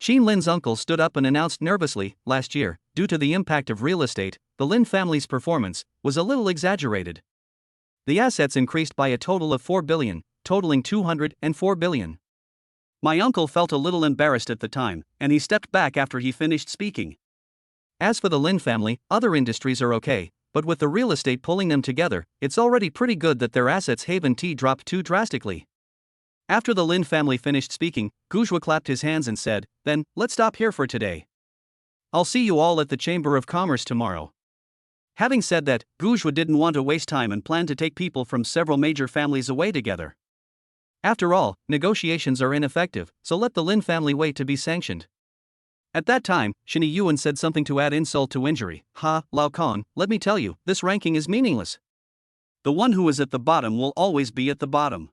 Xin Lin's uncle stood up and announced nervously, last year, due to the impact of real estate, the Lin family's performance was a little exaggerated. The assets increased by a total of 4 billion, totaling 204 billion. My uncle felt a little embarrassed at the time, and he stepped back after he finished speaking. As for the Lin family, other industries are okay, but with the real estate pulling them together, it's already pretty good that their assets haven't dropped too drastically. After the Lin family finished speaking, Guzhua clapped his hands and said, "Then, let's stop here for today. I'll see you all at the Chamber of Commerce tomorrow." Having said that, Guzhua didn't want to waste time and planned to take people from several major families away together. After all, negotiations are ineffective, so let the Lin family wait to be sanctioned. At that time, Shin Yuan said something to add insult to injury. "Ha, Lao Kong, let me tell you, this ranking is meaningless. The one who is at the bottom will always be at the bottom.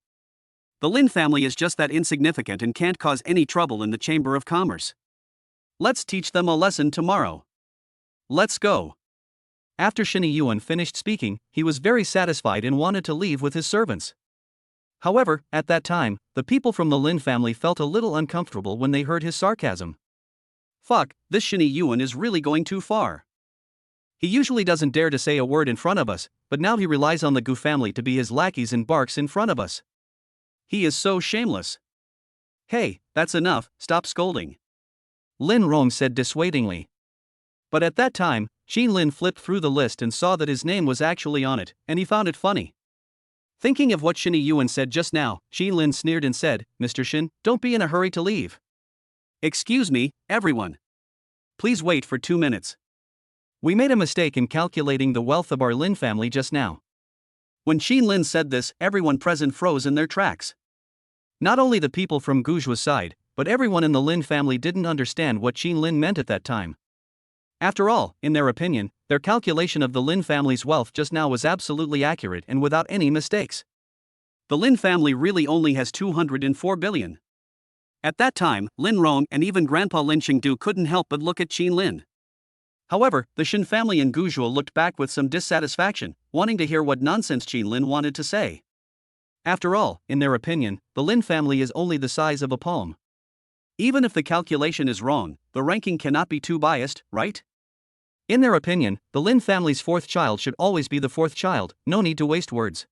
The Lin family is just that insignificant and can't cause any trouble in the Chamber of Commerce. Let's teach them a lesson tomorrow. Let's go." After Shin Yuan finished speaking, he was very satisfied and wanted to leave with his servants. However, at that time, the people from the Lin family felt a little uncomfortable when they heard his sarcasm. Fuck, this Shin Yuan is really going too far. He usually doesn't dare to say a word in front of us, but now he relies on the Gu family to be his lackeys and barks in front of us. He is so shameless. Hey, that's enough, stop scolding. Lin Rong said dissuadingly. But at that time, Xin Lin flipped through the list and saw that his name was actually on it, and he found it funny. Thinking of what Shin Yuan said just now, Xin Lin sneered and said, "Mr. Shin, don't be in a hurry to leave." Excuse me, everyone. Please wait for 2 minutes. We made a mistake in calculating the wealth of our Lin family just now. When Xin Lin said this, everyone present froze in their tracks. Not only the people from Guzhua's side, but everyone in the Lin family didn't understand what Xin Lin meant at that time. After all, in their opinion, their calculation of the Lin family's wealth just now was absolutely accurate and without any mistakes. The Lin family really only has 204 billion. At that time, Lin Rong and even Grandpa Lin Chengdu couldn't help but look at Xin Lin. However, the Shin family and Guzhua looked back with some dissatisfaction, wanting to hear what nonsense Xin Lin wanted to say. After all, in their opinion, the Lin family is only the size of a palm. Even if the calculation is wrong, the ranking cannot be too biased, right? In their opinion, the Lin family's fourth child should always be the fourth child, no need to waste words.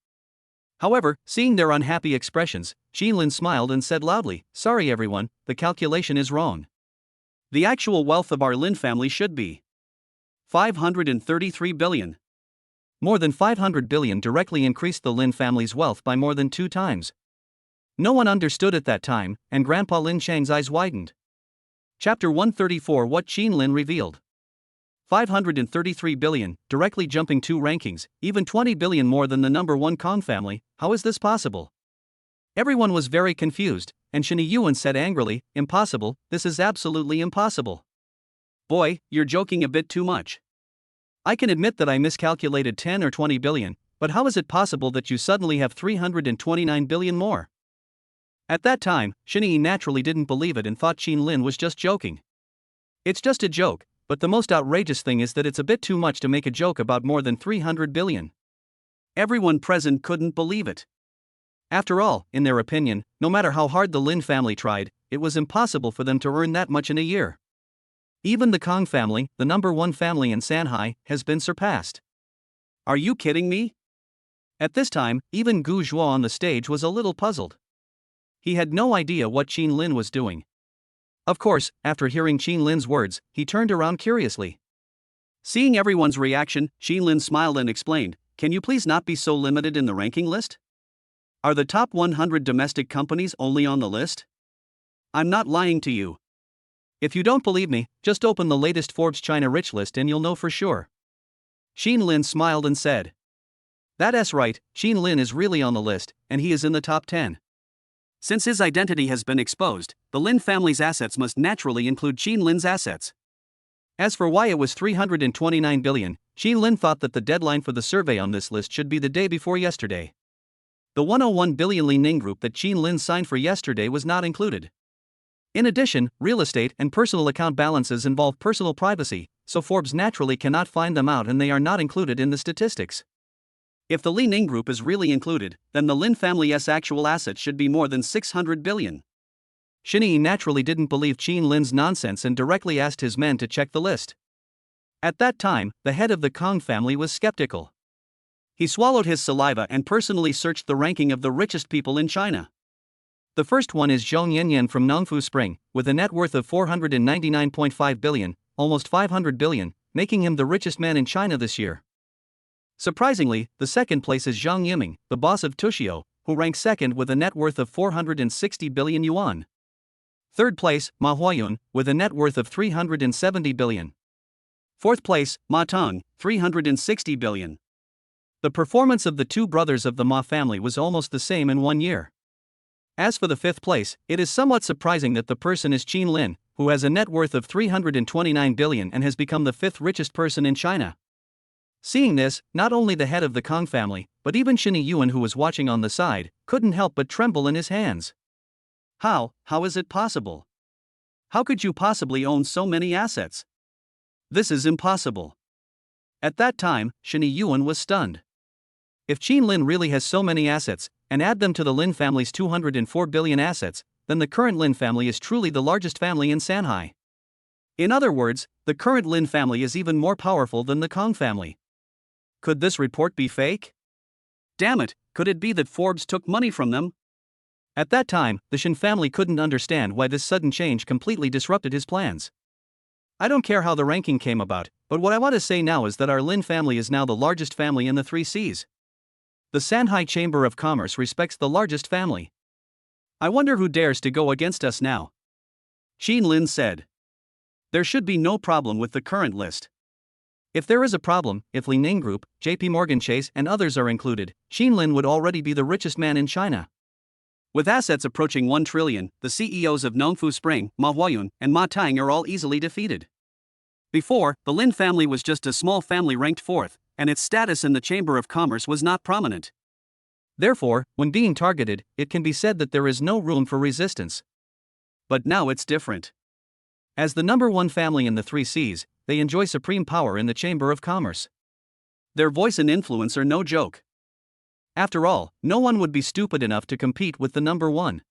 However, seeing their unhappy expressions, Xin Lin smiled and said loudly, "Sorry everyone, the calculation is wrong. The actual wealth of our Lin family should be 533 billion. More than 500 billion directly increased the Lin family's wealth by more than 2 times. No one understood at that time, and Grandpa Lin Chang's eyes widened. Chapter 134 What Xin Lin revealed. 533 billion, directly jumping 2 rankings, even 20 billion more than the number 1 Kong family. How is this possible? Everyone was very confused, and Shin Yuan said angrily, "Impossible, this is absolutely impossible." Boy, you're joking a bit too much. I can admit that I miscalculated 10 or 20 billion, but how is it possible that you suddenly have 329 billion more? At that time, Shin Yi naturally didn't believe it and thought Xin Lin was just joking. It's just a joke, but the most outrageous thing is that it's a bit too much to make a joke about more than 300 billion. Everyone present couldn't believe it. After all, in their opinion, no matter how hard the Lin family tried, it was impossible for them to earn that much in a year. Even the Kong family, the number 1 family in Shanghai, has been surpassed. Are you kidding me? At this time, even Gu Zhuo on the stage was a little puzzled. He had no idea what Xin Lin was doing. Of course, after hearing Xin Lin's words, he turned around curiously. Seeing everyone's reaction, Xin Lin smiled and explained, "Can you please not be so limited in the ranking list? Are the top 100 domestic companies only on the list? I'm not lying to you. If you don't believe me, just open the latest Forbes China Rich list and you'll know for sure. Xin Lin smiled and said. That's right, Xin Lin is really on the list, and he is in the top 10. Since his identity has been exposed, the Lin family's assets must naturally include Xin Lin's assets. As for why it was 329 billion, Xin Lin thought that the deadline for the survey on this list should be the day before yesterday. The 101 billion Li Ning group that Xin Lin signed for yesterday was not included. In addition, real estate and personal account balances involve personal privacy, so Forbes naturally cannot find them out and they are not included in the statistics. If the Li Ning group is really included, then the Lin family's actual assets should be more than 600 billion. Xin Yi naturally didn't believe Xin Lin's nonsense and directly asked his men to check the list. At that time, the head of the Kong family was skeptical. He swallowed his saliva and personally searched the ranking of the richest people in China. The first one is Zhong Yanyan from Nongfu Spring, with a net worth of 499.5 billion, almost 500 billion, making him the richest man in China this year. Surprisingly, the second place is Zhang Yiming, the boss of Tushio, who ranks second with a net worth of 460 billion yuan. Third place, Ma Huayun, with a net worth of 370 billion. Fourth place, Ma Teng, 360 billion. The performance of the two brothers of the Ma family was almost the same in 1 year. As for the fifth place, it is somewhat surprising that the person is Xin Lin, who has a net worth of 329 billion and has become the fifth richest person in China. Seeing this, not only the head of the Kong family, but even Xin Yuan, who was watching on the side, couldn't help but tremble in his hands. How is it possible? How could you possibly own so many assets? This is impossible. At that time, Xin Yuan was stunned. If Xin Lin really has so many assets, and add them to the Lin family's 204 billion assets, then the current Lin family is truly the largest family in Shanghai. In other words, the current Lin family is even more powerful than the Kong family. Could this report be fake? Damn it, could it be that Forbes took money from them? At that time, the Shen family couldn't understand why this sudden change completely disrupted his plans. I don't care how the ranking came about, but what I want to say now is that our Lin family is now the largest family in the 3 Cs. The Shanghai Chamber of Commerce respects the largest family. I wonder who dares to go against us now. Xin Lin said. There should be no problem with the current list. If there is a problem, if Li Ning Group, JP Morgan Chase and others are included, Xin Lin would already be the richest man in China. With assets approaching 1 trillion, the CEOs of Nongfu Spring, Ma Huayun, and Ma Teng are all easily defeated. Before, the Lin family was just a small family ranked 4th, and its status in the Chamber of Commerce was not prominent. Therefore, when being targeted, it can be said that there is no room for resistance. But now it's different. As the number 1 family in the 3 Cs, they enjoy supreme power in the Chamber of Commerce. Their voice and influence are no joke. After all, no one would be stupid enough to compete with the number 1.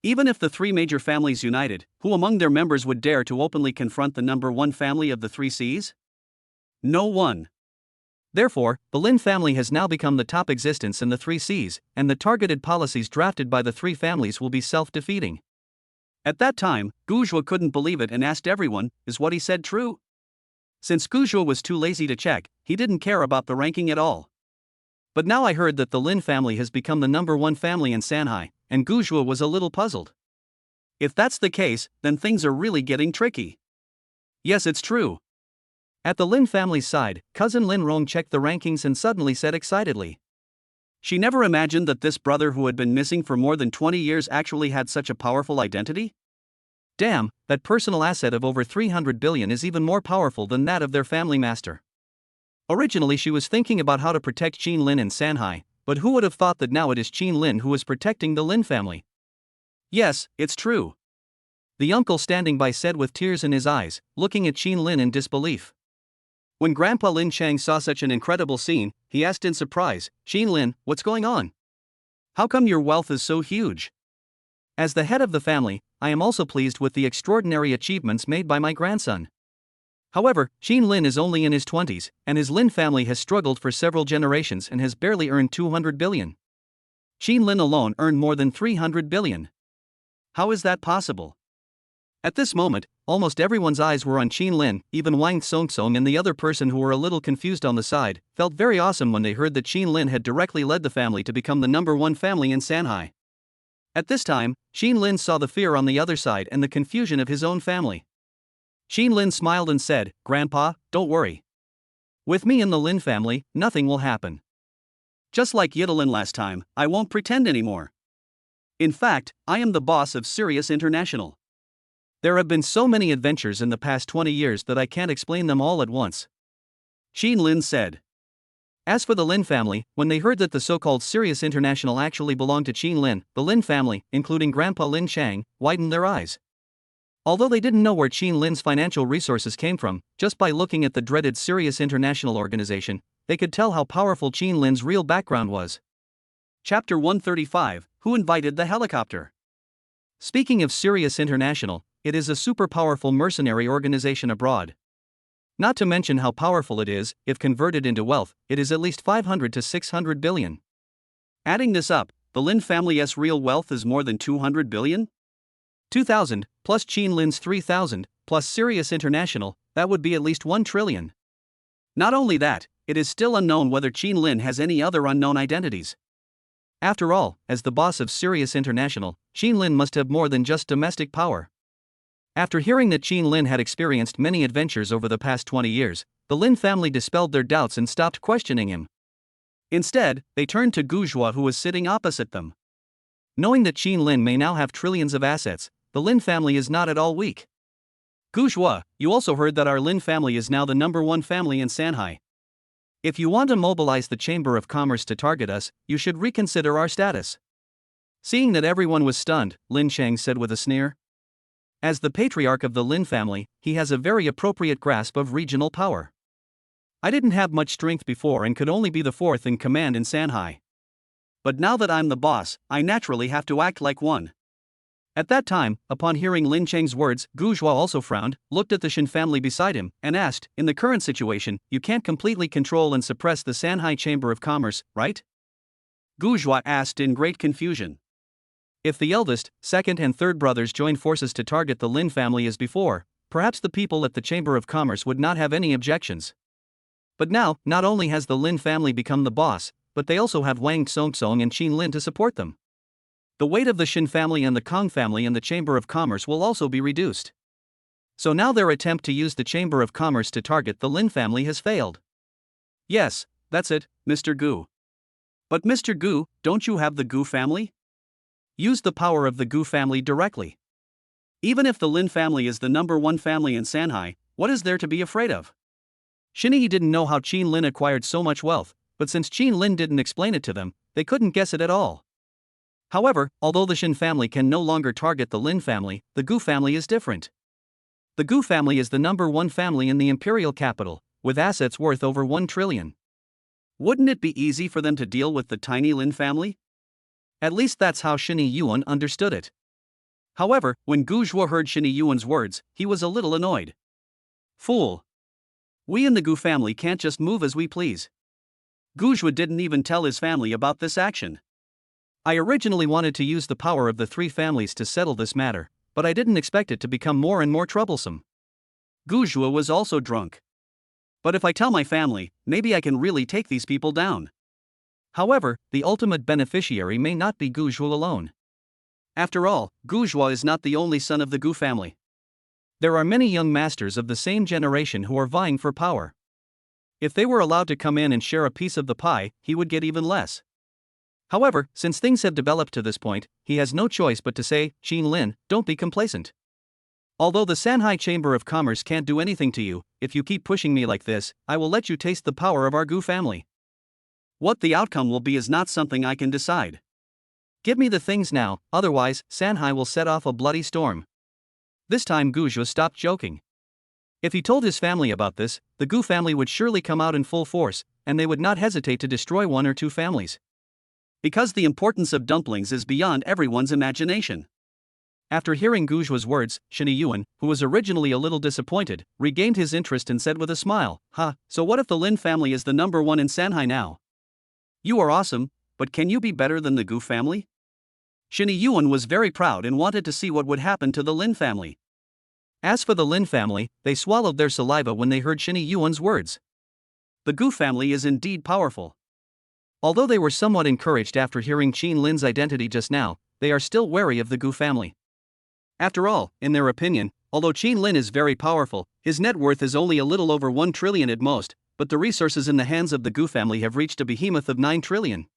Even if the 3 major families united, who among their members would dare to openly confront the number 1 family of the 3 Cs? No one. Therefore, the Lin family has now become the top existence in the 3 Cs, and the targeted policies drafted by the 3 families will be self-defeating. At that time, Gu couldn't believe it and asked everyone, is what he said true? Since Gu was too lazy to check, he didn't care about the ranking at all. But now I heard that the Lin family has become the number 1 family in Shanghai, and Gu was a little puzzled. If that's the case, then things are really getting tricky. Yes, it's true. At the Lin family's side, cousin Lin Rong checked the rankings and suddenly said excitedly. She never imagined that this brother who had been missing for more than 20 years actually had such a powerful identity. Damn, that personal asset of over 300 billion is even more powerful than that of their family master. Originally she was thinking about how to protect Xin Lin in Shanghai, but who would have thought that now it is Xin Lin who is protecting the Lin family? Yes, it's true. The uncle standing by said with tears in his eyes, looking at Xin Lin in disbelief. When Grandpa Lin Chang saw such an incredible scene, he asked in surprise, Xin Lin, what's going on? How come your wealth is so huge? As the head of the family, I am also pleased with the extraordinary achievements made by my grandson. However, Xin Lin is only in his 20s, and his Lin family has struggled for several generations and has barely earned 200 billion. Xin Lin alone earned more than 300 billion. How is that possible? At this moment, almost everyone's eyes were on Qin Lin. Even Wang Songsong and the other person who were a little confused on the side felt very awesome when they heard that Qin Lin had directly led the family to become the #1 family in Shanghai. At this time, Qin Lin saw the fear on the other side and the confusion of his own family. Qin Lin smiled and said, "Grandpa, don't worry. With me in the Lin family, nothing will happen. Just like Yidelin last time, I won't pretend anymore. In fact, I am the boss of Sirius International. There have been so many adventures in the past 20 years that I can't explain them all at once," Qin Lin said. As for the Lin family, when they heard that the so-called Sirius International actually belonged to Qin Lin, the Lin family, including Grandpa Lin Chang, widened their eyes. Although they didn't know where Qin Lin's financial resources came from, just by looking at the dreaded Sirius International organization, they could tell how powerful Qin Lin's real background was. Chapter 135, Who Invited the Helicopter? Speaking of Sirius International, it is a super powerful mercenary organization abroad. Not to mention how powerful it is, if converted into wealth, it is at least 500 to 600 billion. Adding this up, the Lin family's real wealth is more than 200 billion? 2,000, plus Qin Lin's 3,000, plus Sirius International, that would be at least 1 trillion. Not only that, it is still unknown whether Qin Lin has any other unknown identities. After all, as the boss of Sirius International, Qin Lin must have more than just domestic power. After hearing that Qin Lin had experienced many adventures over the past 20 years, the Lin family dispelled their doubts and stopped questioning him. Instead, they turned to Gu Zhua, who was sitting opposite them. Knowing that Qin Lin may now have trillions of assets, the Lin family is not at all weak. Gu Zhua, you also heard that our Lin family is now the #1 family in Shanghai. If you want to mobilize the Chamber of Commerce to target us, you should reconsider our status. Seeing that everyone was stunned, Lin Chang said with a sneer. As the patriarch of the Lin family, he has a very appropriate grasp of regional power. I didn't have much strength before and could only be the 4th in command in Shanghai. But now that I'm the boss, I naturally have to act like one. At that time, upon hearing Lin Chang's words, Gu Zhua also frowned, looked at the Shin family beside him, and asked, "In the current situation, you can't completely control and suppress the Shanghai Chamber of Commerce, right?" Gu Zhua asked in great confusion. If the eldest, second and third brothers join forces to target the Lin family as before, perhaps the people at the Chamber of Commerce would not have any objections. But now, not only has the Lin family become the boss, but they also have Wang Songsong and Qin Lin to support them. The weight of the Shin family and the Kong family in the Chamber of Commerce will also be reduced. So now their attempt to use the Chamber of Commerce to target the Lin family has failed. Yes, that's it, Mr. Gu. But Mr. Gu, don't you have the Gu family? Use the power of the Gu family directly. Even if the Lin family is the #1 family in Shanghai, what is there to be afraid of? Shinyi didn't know how Qin Lin acquired so much wealth, but since Qin Lin didn't explain it to them, they couldn't guess it at all. However, although the Shin family can no longer target the Lin family, the Gu family is different. The Gu family is the #1 family in the imperial capital, with assets worth over 1 trillion. Wouldn't it be easy for them to deal with the tiny Lin family? At least that's how Shinyi Yuan understood it. However, when Gu Zhua heard Shinyi Yuan's words, he was a little annoyed. Fool! We in the Gu family can't just move as we please. Gu Zhua didn't even tell his family about this action. I originally wanted to use the power of the 3 families to settle this matter, but I didn't expect it to become more and more troublesome. Gu Zhua was also drunk. But if I tell my family, maybe I can really take these people down. However, the ultimate beneficiary may not be Gu Zhua alone. After all, Gu Zhua is not the only son of the Gu family. There are many young masters of the same generation who are vying for power. If they were allowed to come in and share a piece of the pie, he would get even less. However, since things have developed to this point, he has no choice but to say, "Qin Lin, don't be complacent. Although the Shanghai Chamber of Commerce can't do anything to you, if you keep pushing me like this, I will let you taste the power of our Gu family. What the outcome will be is not something I can decide. Give me the things now, otherwise, Shanghai will set off a bloody storm." This time Gu Zhua stopped joking. If he told his family about this, the Gu family would surely come out in full force, and they would not hesitate to destroy 1 or 2 families. Because the importance of dumplings is beyond everyone's imagination. After hearing Gu Zhua's words, Shinyi Yuan, who was originally a little disappointed, regained his interest and said with a smile, So what if the Lin family is the #1 in Shanghai now? You are awesome, but can you be better than the Gu family? Shinyi Yuan was very proud and wanted to see what would happen to the Lin family. As for the Lin family, they swallowed their saliva when they heard Shinny Yuan's words. The Gu family is indeed powerful. Although they were somewhat encouraged after hearing Qin Lin's identity just now, they are still wary of the Gu family. After all, in their opinion, although Qin Lin is very powerful, his net worth is only a little over 1 trillion at most, but the resources in the hands of the Gu family have reached a behemoth of 9 trillion.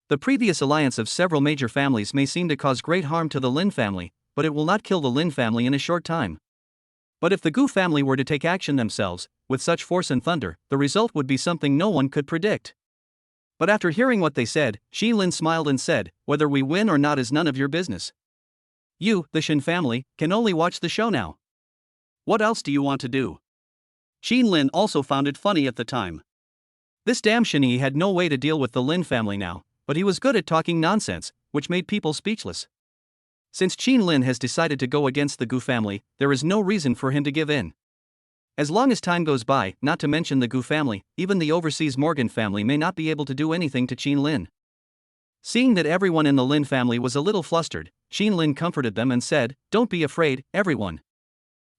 The previous alliance of several major families may seem to cause great harm to the Lin family, but it will not kill the Lin family in a short time. But if the Gu family were to take action themselves, with such force and thunder, the result would be something no one could predict. But after hearing what they said, Qin Lin smiled and said, "Whether we win or not is none of your business. You, the Shin family, can only watch the show now. What else do you want to do?" Qin Lin also found it funny at the time. This damn Shinny had no way to deal with the Lin family now, but he was good at talking nonsense, which made people speechless. Since Qin Lin has decided to go against the Gu family, there is no reason for him to give in. As long as time goes by, not to mention the Gu family, even the overseas Morgan family may not be able to do anything to Qin Lin. Seeing that everyone in the Lin family was a little flustered, Qin Lin comforted them and said, "Don't be afraid, everyone.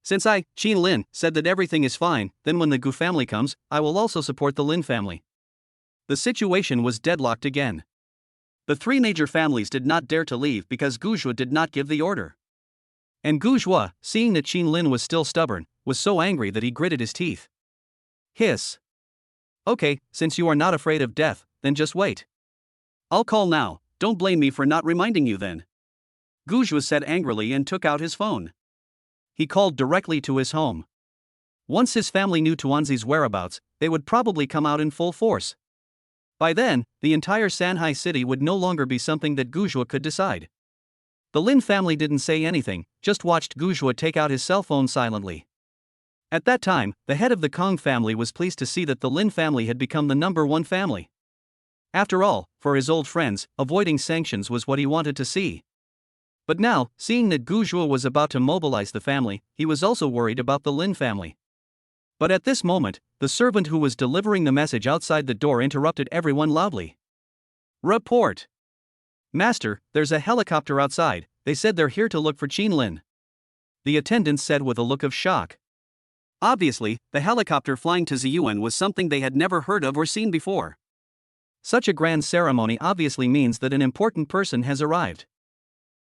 Since I, Qin Lin, said that everything is fine, then when the Gu family comes, I will also support the Lin family." The situation was deadlocked again. The three major families did not dare to leave because Guzhua did not give the order. And Guzhua, seeing that Qin Lin was still stubborn, was so angry that he gritted his teeth. Hiss. "Okay, since you are not afraid of death, then just wait. I'll call now, don't blame me for not reminding you then." Guzhua said angrily and took out his phone. He called directly to his home. Once his family knew Tuanzi's whereabouts, they would probably come out in full force. By then, the entire Sanhai city would no longer be something that Guzhua could decide. The Lin family didn't say anything, just watched Guzhua take out his cell phone silently. At that time, the head of the Kong family was pleased to see that the Lin family had become the #1 family. After all, for his old friends, avoiding sanctions was what he wanted to see. But now, seeing that Guzhua was about to mobilize the family, he was also worried about the Lin family. But at this moment, the servant who was delivering the message outside the door interrupted everyone loudly. "Report! Master, there's a helicopter outside, they said they're here to look for Qin Lin," the attendant said with a look of shock. Obviously, the helicopter flying to Ziyuan was something they had never heard of or seen before. Such a grand ceremony obviously means that an important person has arrived.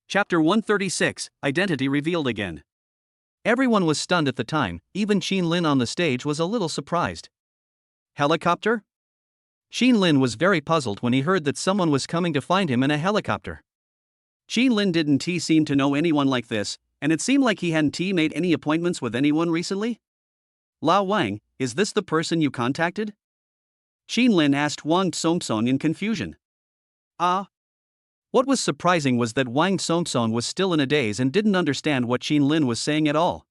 Chapter 136, Identity Revealed Again. Everyone was stunned at the time, even Qin Lin on the stage was a little surprised. Helicopter? Qin Lin was very puzzled when he heard that someone was coming to find him in a helicopter. Qin Lin didn't seem to know anyone like this, and it seemed like he hadn't made any appointments with anyone recently. "Lao Wang, is this the person you contacted?" Qin Lin asked Wang Tsongson in confusion. Ah. What was surprising was that Wang Tsongson was still in a daze and didn't understand what Qin Lin was saying at all.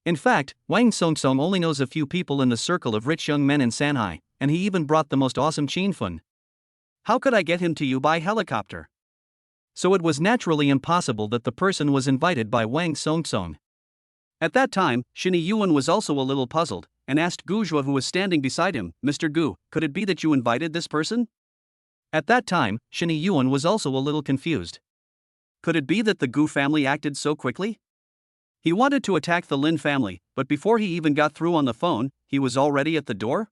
In fact, Wang Tsongson only knows a few people in the circle of rich young men in Sanhai, and he even brought the most awesome Qin Fun. "How could I get him to you by helicopter?" So it was naturally impossible that the person was invited by Wang Tsongson. At that time, Shinny Yuan was also a little puzzled, and asked Guzhua who was standing beside him, "Mr. Gu, could it be that you invited this person?" At that time, Shinny Yuan was also a little confused. Could it be that the Gu family acted so quickly? He wanted to attack the Lin family, but before he even got through on the phone, he was already at the door?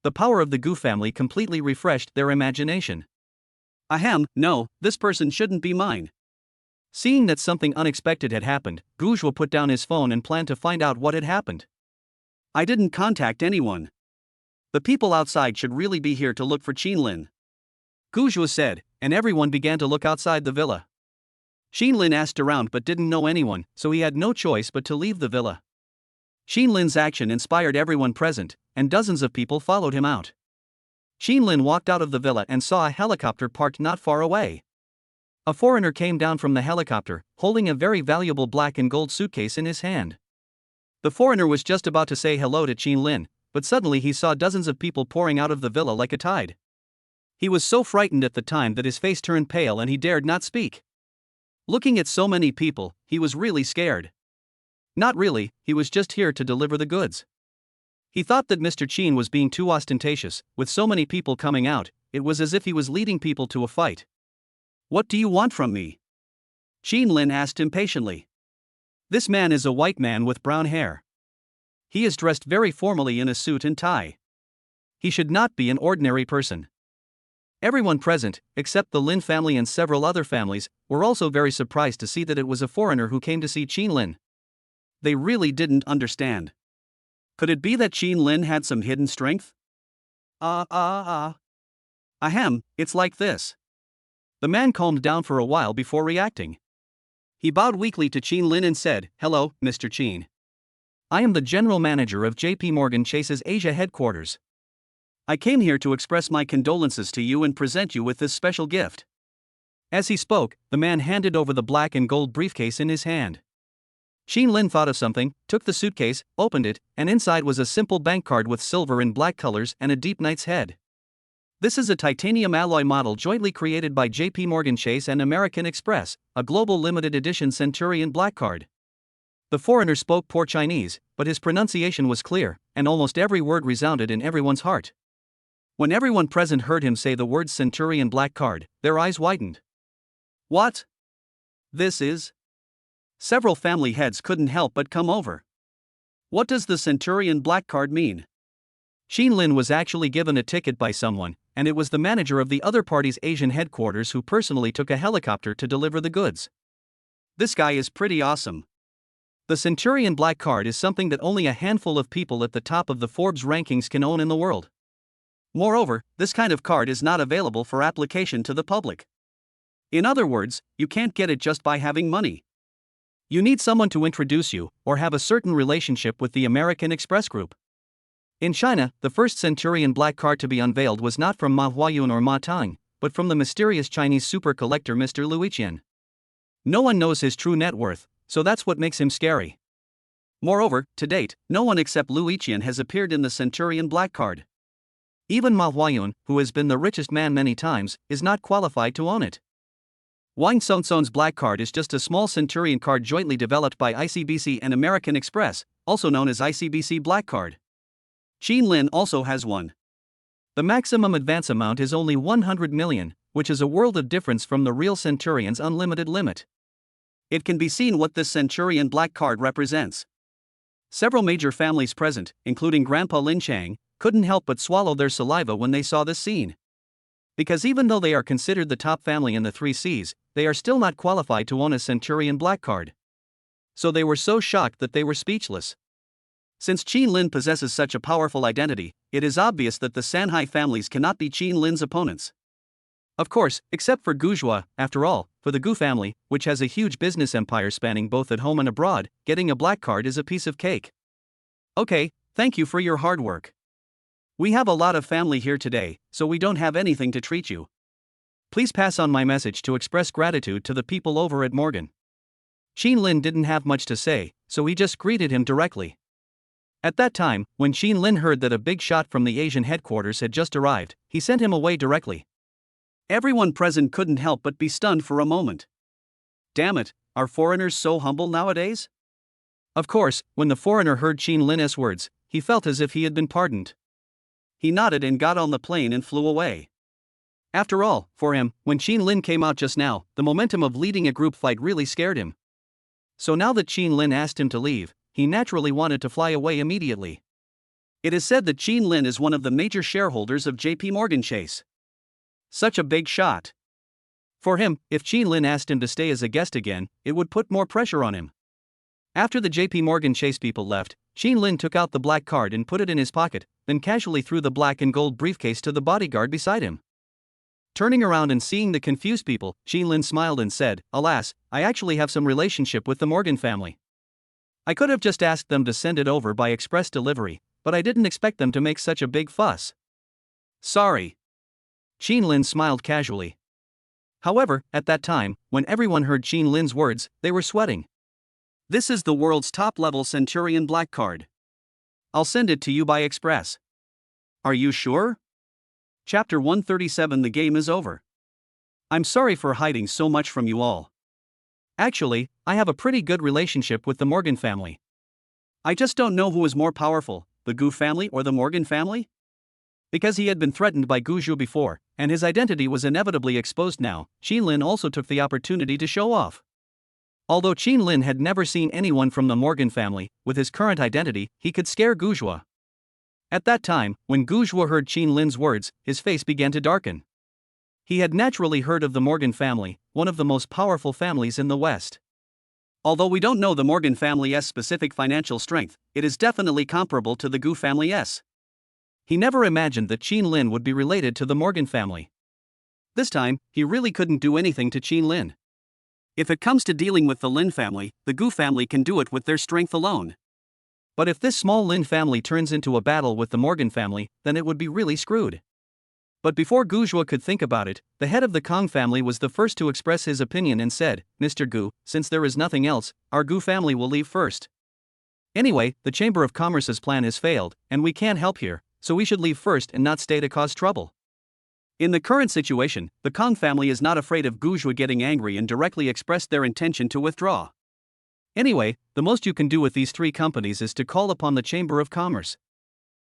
The power of the Gu family completely refreshed their imagination. Ahem, no, this person shouldn't be mine. Seeing that something unexpected had happened, Guzhua put down his phone and planned to find out what had happened. "I didn't contact anyone. The people outside should really be here to look for Qin Lin," Guzhua said, and everyone began to look outside the villa. Qin Lin asked around but didn't know anyone, so he had no choice but to leave the villa. Qin Lin's action inspired everyone present, and dozens of people followed him out. Qin Lin walked out of the villa and saw a helicopter parked not far away. A foreigner came down from the helicopter, holding a very valuable black and gold suitcase in his hand. The foreigner was just about to say hello to Qin Lin, but suddenly he saw dozens of people pouring out of the villa like a tide. He was so frightened at the time that his face turned pale and he dared not speak. Looking at so many people, he was really scared. Not really, he was just here to deliver the goods. He thought that Mr. Qin was being too ostentatious, with so many people coming out, it was as if he was leading people to a fight. "What do you want from me?" Qin Lin asked impatiently. This man is a white man with brown hair. He is dressed very formally in a suit and tie. He should not be an ordinary person. Everyone present, except the Lin family and several other families, were also very surprised to see that it was a foreigner who came to see Qin Lin. They really didn't understand. Could it be that Qin Lin had some hidden strength? Ahem, it's like this. The man calmed down for a while before reacting. He bowed weakly to Qin Lin and said, "Hello, Mr. Qin. I am the general manager of JP Morgan Chase's Asia headquarters. I came here to express my condolences to you and present you with this special gift." As he spoke, the man handed over the black and gold briefcase in his hand. Qin Lin thought of something, took the suitcase, opened it, and inside was a simple bank card with silver and black colors and a deep knight's head. This is a titanium alloy model jointly created by JP Morgan Chase and American Express, a global limited edition Centurion black card. The foreigner spoke poor Chinese, but his pronunciation was clear, and almost every word resounded in everyone's heart. When everyone present heard him say the words Centurion black card, their eyes widened. What? This is? Several family heads couldn't help but come over. What does the Centurion black card mean? Qin Lin was actually given a ticket by someone, and it was the manager of the other party's Asian headquarters who personally took a helicopter to deliver the goods. This guy is pretty awesome. The Centurion black card is something that only a handful of people at the top of the Forbes rankings can own in the world. Moreover, this kind of card is not available for application to the public. In other words, you can't get it just by having money. You need someone to introduce you, or have a certain relationship with the American Express Group. In China, the first Centurion black card to be unveiled was not from Ma Huayun or Ma Tang, but from the mysterious Chinese super collector Mr. Lu Yiqian. No one knows his true net worth, so that's what makes him scary. Moreover, to date, no one except Lu Yiqian has appeared in the Centurion black card. Even Ma Huayun, who has been the richest man many times, is not qualified to own it. Wang Songtsong's black card is just a small Centurion card jointly developed by ICBC and American Express, also known as ICBC Black Card. Qin Lin also has one. The maximum advance amount is only 100 million, which is a world of difference from the real Centurion's unlimited limit. It can be seen what this Centurion black card represents. Several major families present, including Grandpa Lin Chang, couldn't help but swallow their saliva when they saw this scene. Because even though they are considered the top family in the 3 Cs, they are still not qualified to own a Centurion black card. So they were so shocked that they were speechless. Since Qin Lin possesses such a powerful identity, it is obvious that the Sanhai families cannot be Qin Lin's opponents. Of course, except for Guzhua, after all, for the Gu family, which has a huge business empire spanning both at home and abroad, getting a black card is a piece of cake. Okay, thank you for your hard work. We have a lot of family here today, so we don't have anything to treat you. Please pass on my message to express gratitude to the people over at Morgan. Qin Lin didn't have much to say, so he just greeted him directly. At that time, when Qin Lin heard that a big shot from the Asian headquarters had just arrived, he sent him away directly. Everyone present couldn't help but be stunned for a moment. Damn it, are foreigners so humble nowadays? Of course, when the foreigner heard Qin Lin's words, he felt as if he had been pardoned. He nodded and got on the plane and flew away. After all, for him, when Qin Lin came out just now, the momentum of leading a group fight really scared him. So now that Qin Lin asked him to leave, he naturally wanted to fly away immediately. It is said that Qin Lin is one of the major shareholders of JP Morgan Chase. Such a big shot. For him, if Qin Lin asked him to stay as a guest again, it would put more pressure on him. After the JP Morgan Chase people left, Qin Lin took out the black card and put it in his pocket, then casually threw the black and gold briefcase to the bodyguard beside him. Turning around and seeing the confused people, Qin Lin smiled and said, "Alas, I actually have some relationship with the Morgan family. I could have just asked them to send it over by express delivery, but I didn't expect them to make such a big fuss." Sorry. Qin Lin smiled casually. However, at that time, when everyone heard Qin Lin's words, they were sweating. This is the world's top-level Centurion black card. I'll send it to you by express. Are you sure? Chapter 137. The game is over. I'm sorry for hiding so much from you all. Actually, I have a pretty good relationship with the Morgan family. I just don't know who is more powerful, the Gu family or the Morgan family? Because he had been threatened by Gu Zhu before, and his identity was inevitably exposed now, Qin Lin also took the opportunity to show off. Although Qin Lin had never seen anyone from the Morgan family, with his current identity, he could scare Gu. At that time, when Gu heard Qin Lin's words, his face began to darken. He had naturally heard of the Morgan family, one of the most powerful families in the West. Although we don't know the Morgan family's specific financial strength, it is definitely comparable to the Gu family's. He never imagined that Qin Lin would be related to the Morgan family. This time, he really couldn't do anything to Qin Lin. If it comes to dealing with the Lin family, the Gu family can do it with their strength alone. But if this small Lin family turns into a battle with the Morgan family, then it would be really screwed. But before Gu could think about it, the head of the Kong family was the first to express his opinion and said, "Mr. Gu, since there is nothing else, our Gu family will leave first. Anyway, the Chamber of Commerce's plan has failed, and we can't help here, so we should leave first and not stay to cause trouble." In the current situation, the Kong family is not afraid of Gu getting angry and directly expressed their intention to withdraw. Anyway, the most you can do with these three companies is to call upon the Chamber of Commerce.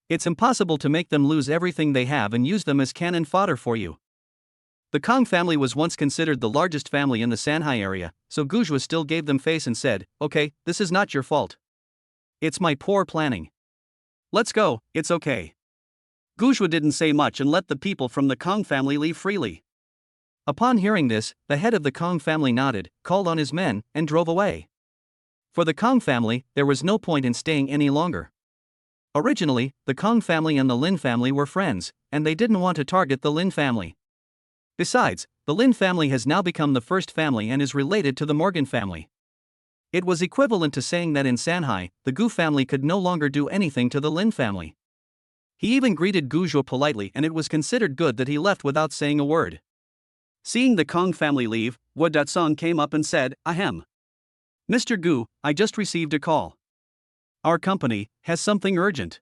It's impossible to make them lose everything they have and use them as cannon fodder for you. The Kong family was once considered the largest family in the Shanghai area, so Gu still gave them face and said, "Okay, this is not your fault. It's my poor planning. Let's go, it's okay." Gu didn't say much and let the people from the Kong family leave freely. Upon hearing this, the head of the Kong family nodded, called on his men, and drove away. For the Kong family, there was no point in staying any longer. Originally, the Kong family and the Lin family were friends, and they didn't want to target the Lin family. Besides, the Lin family has now become the first family and is related to the Morgan family. It was equivalent to saying that in Shanghai, the Gu family could no longer do anything to the Lin family. He even greeted Gu politely, and it was considered good that he left without saying a word. Seeing the Kong family leave, Guo Datsong came up and said, "Ahem. Mr. Gu, I just received a call. Our company has something urgent."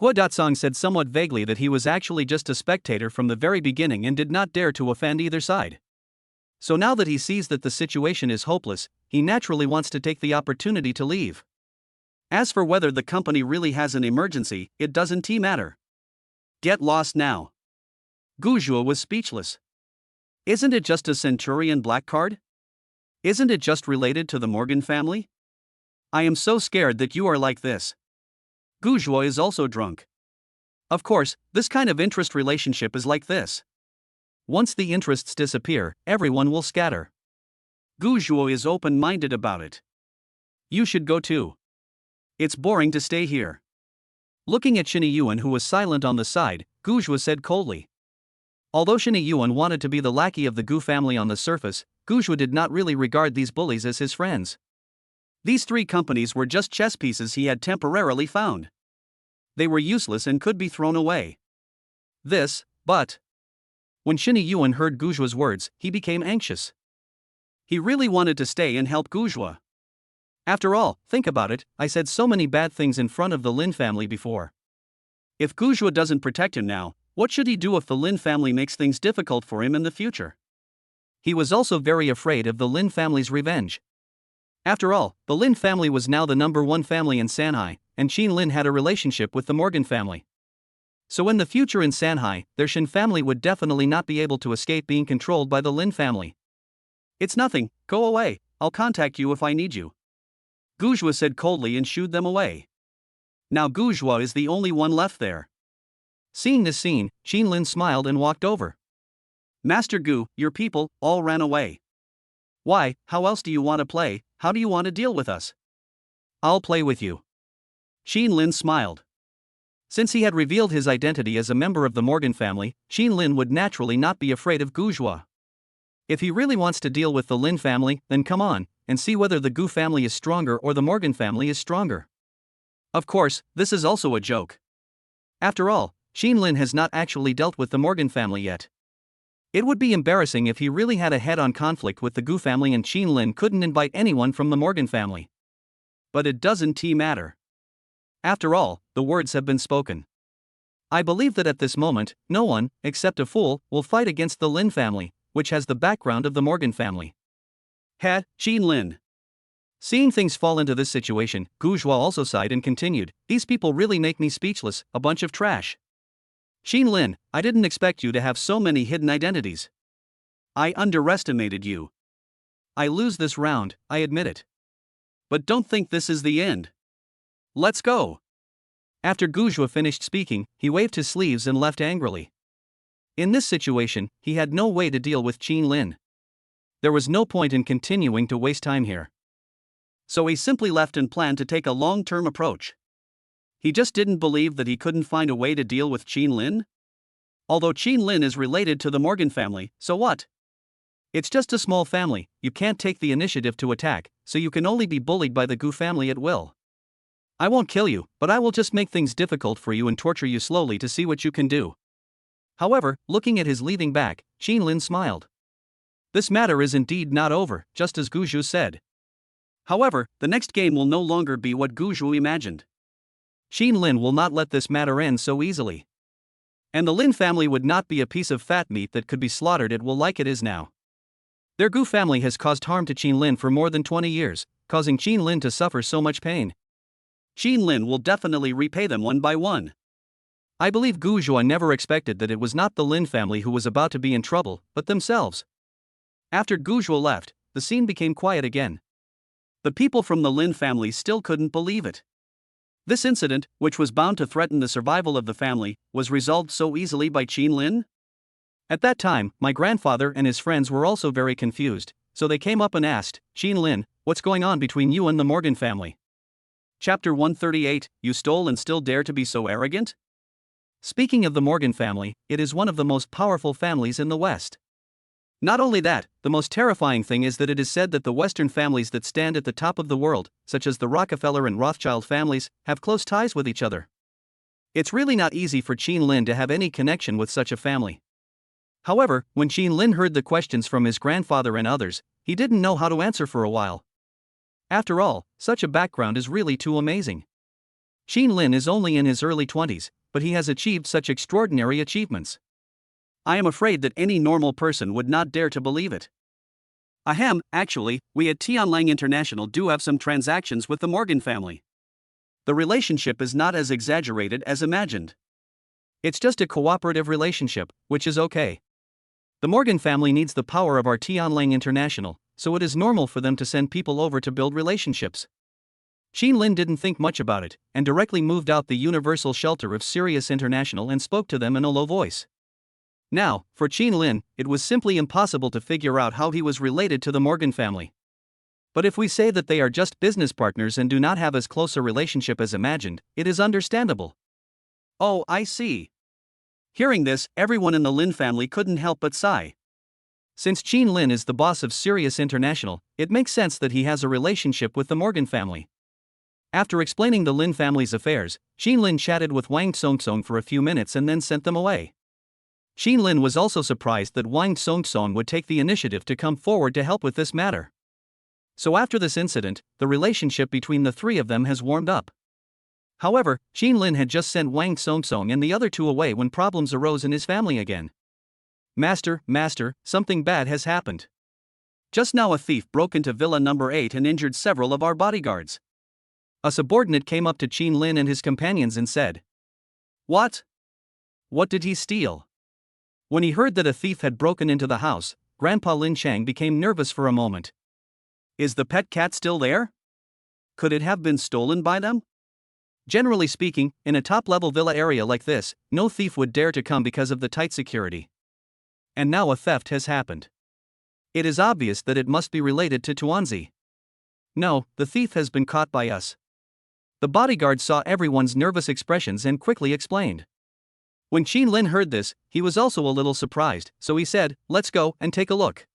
Guo Datsong said somewhat vaguely that he was actually just a spectator from the very beginning and did not dare to offend either side. So now that he sees that the situation is hopeless, he naturally wants to take the opportunity to leave. As for whether the company really has an emergency, it doesn't matter. Get lost now. Gu was speechless. Isn't it just a Centurion black card? Isn't it just related to the Morgan family? I am so scared that you are like this. Gu is also drunk. Of course, this kind of interest relationship is like this. Once the interests disappear, everyone will scatter. Gu is open-minded about it. You should go too. It's boring to stay here. Looking at Shinny Yuan, who was silent on the side, Gu said coldly. Although Shinny Yuan wanted to be the lackey of the Gu family on the surface, Gu did not really regard these bullies as his friends. These three companies were just chess pieces he had temporarily found. They were useless and could be thrown away. But when Shinny Yuan heard Gu's words, he became anxious. He really wanted to stay and help Gu. After all, think about it, I said so many bad things in front of the Lin family before. If Gu doesn't protect him now, what should he do if the Lin family makes things difficult for him in the future? He was also very afraid of the Lin family's revenge. After all, the Lin family was now the #1 family in Shanghai, and Qin Lin had a relationship with the Morgan family. So in the future in Shanghai, their Shin family would definitely not be able to escape being controlled by the Lin family. It's nothing, go away, I'll contact you if I need you. Gu said coldly and shooed them away. Now Gu is the only one left there. Seeing this scene, Qin Lin smiled and walked over. Master Gu, your people all ran away. Why, how else do you want to play? How do you want to deal with us? I'll play with you. Qin Lin smiled. Since he had revealed his identity as a member of the Morgan family, Qin Lin would naturally not be afraid of Gu. If he really wants to deal with the Lin family, then come on, and see whether the Gu family is stronger or the Morgan family is stronger. Of course, this is also a joke. After all, Qin Lin has not actually dealt with the Morgan family yet. It would be embarrassing if he really had a head-on conflict with the Gu family and Qin Lin couldn't invite anyone from the Morgan family. But it doesn't matter. After all, the words have been spoken. I believe that at this moment, no one, except a fool, will fight against the Lin family, which has the background of the Morgan family. Qin Lin. Seeing things fall into this situation, Gu also sighed and continued, "These people really make me speechless, a bunch of trash. Qin Lin, I didn't expect you to have so many hidden identities. I underestimated you. I lose this round, I admit it. But don't think this is the end. Let's go. After Gu finished speaking, he waved his sleeves and left angrily. In this situation, he had no way to deal with Qin Lin. There was no point in continuing to waste time here. So he simply left and planned to take a long-term approach. He just didn't believe that he couldn't find a way to deal with Qin Lin. Although Qin Lin is related to the Morgan family, so what? It's just a small family, you can't take the initiative to attack, so you can only be bullied by the Gu family at will. I won't kill you, but I will just make things difficult for you and torture you slowly to see what you can do. However, looking at his leading back, Qin Lin smiled. This matter is indeed not over, just as Gu said. However, the next game will no longer be what Gu imagined. Qin Lin will not let this matter end so easily. And the Lin family would not be a piece of fat meat that could be slaughtered at will like it is now. Their Gu family has caused harm to Qin Lin for more than 20 years, causing Qin Lin to suffer so much pain. Qin Lin will definitely repay them one by one. I believe Gu never expected that it was not the Lin family who was about to be in trouble, but themselves. After Gu left, the scene became quiet again. The people from the Lin family still couldn't believe it. This incident, which was bound to threaten the survival of the family, was resolved so easily by Qin Lin? At that time, my grandfather and his friends were also very confused, so they came up and asked, Qin Lin, what's going on between you and the Morgan family? Chapter 138, You stole and still dare to be so arrogant? Speaking of the Morgan family, it is one of the most powerful families in the West. Not only that, the most terrifying thing is that it is said that the Western families that stand at the top of the world, such as the Rockefeller and Rothschild families, have close ties with each other. It's really not easy for Qin Lin to have any connection with such a family. However, when Qin Lin heard the questions from his grandfather and others, he didn't know how to answer for a while. After all, such a background is really too amazing. Qin Lin is only in his early 20s, but he has achieved such extraordinary achievements. I am afraid that any normal person would not dare to believe it. Ahem, actually, we at Tianlang International do have some transactions with the Morgan family. The relationship is not as exaggerated as imagined. It's just a cooperative relationship, which is okay. The Morgan family needs the power of our Tianlang International, so it is normal for them to send people over to build relationships. Qin Lin didn't think much about it, and directly moved out the universal shelter of Sirius International and spoke to them in a low voice. Now, for Qin Lin, it was simply impossible to figure out how he was related to the Morgan family. But if we say that they are just business partners and do not have as close a relationship as imagined, it is understandable. Oh, I see. Hearing this, everyone in the Lin family couldn't help but sigh. Since Qin Lin is the boss of Sirius International, it makes sense that he has a relationship with the Morgan family. After explaining the Lin family's affairs, Qin Lin chatted with Wang Songtsong for a few minutes and then sent them away. Qin Lin was also surprised that Wang Songtsong would take the initiative to come forward to help with this matter. So after this incident, the relationship between the three of them has warmed up. However, Qin Lin had just sent Wang Songtsong and the other two away when problems arose in his family again. Master, something bad has happened. Just now a thief broke into Villa number 8 and injured several of our bodyguards. A subordinate came up to Qin Lin and his companions and said, What? What did he steal? When he heard that a thief had broken into the house, Grandpa Lin Chang became nervous for a moment. Is the pet cat still there? Could it have been stolen by them? Generally speaking, in a top-level villa area like this, no thief would dare to come because of the tight security. And now a theft has happened. It is obvious that it must be related to Tuanzi. No, the thief has been caught by us. The bodyguard saw everyone's nervous expressions and quickly explained. When Qin Lin heard this, he was also a little surprised, so he said, Let's go and take a look.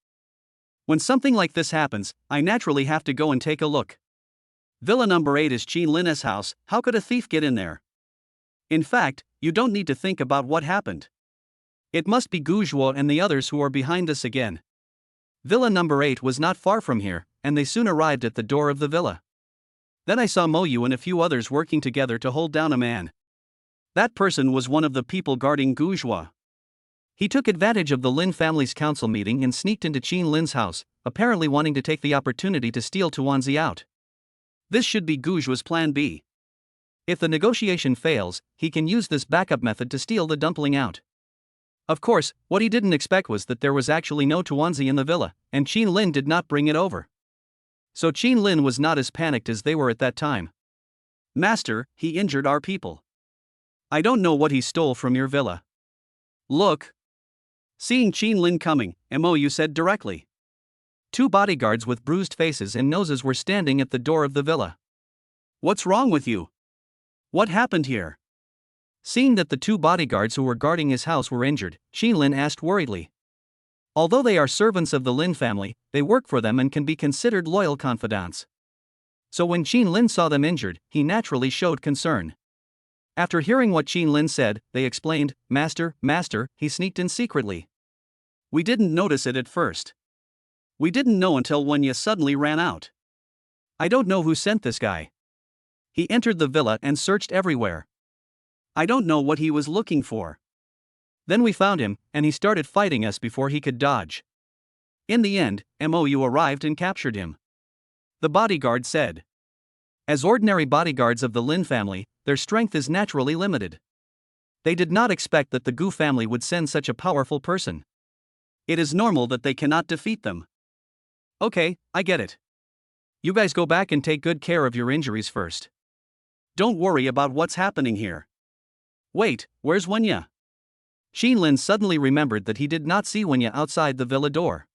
When something like this happens, I naturally have to go and take a look. Villa number 8 is Qin Lin's house, how could a thief get in there? In fact, you don't need to think about what happened. It must be Gu and the others who are behind this again. Villa number 8 was not far from here, and they soon arrived at the door of the villa. Then I saw Mo Yu and a few others working together to hold down a man. That person was one of the people guarding Gu. He took advantage of the Lin family's council meeting and sneaked into Qin Lin's house, apparently wanting to take the opportunity to steal Tuanzi out. This should be Gu's plan B. If the negotiation fails, he can use this backup method to steal the dumpling out. Of course, what he didn't expect was that there was actually no Tuanzi in the villa, and Qin Lin did not bring it over. So Qin Lin was not as panicked as they were at that time. Master, he injured our people. I don't know what he stole from your villa. Look. Seeing Qin Lin coming, Mou said directly. 2 bodyguards with bruised faces and noses were standing at the door of the villa. What's wrong with you? What happened here? Seeing that the 2 bodyguards who were guarding his house were injured, Qin Lin asked worriedly. Although they are servants of the Lin family, they work for them and can be considered loyal confidants. So when Qin Lin saw them injured, he naturally showed concern. After hearing what Qin Lin said, they explained, Master, he sneaked in secretly. We didn't notice it at first. We didn't know until Wenya suddenly ran out. I don't know who sent this guy. He entered the villa and searched everywhere. I don't know what he was looking for. Then we found him, and he started fighting us before he could dodge. In the end, Mou arrived and captured him. The bodyguard said. As ordinary bodyguards of the Lin family, their strength is naturally limited. They did not expect that the Gu family would send such a powerful person. It is normal that they cannot defeat them. Okay, I get it. You guys go back and take good care of your injuries first. Don't worry about what's happening here. Wait, where's Wenya? Qin Lin suddenly remembered that he did not see Wenya outside the villa door.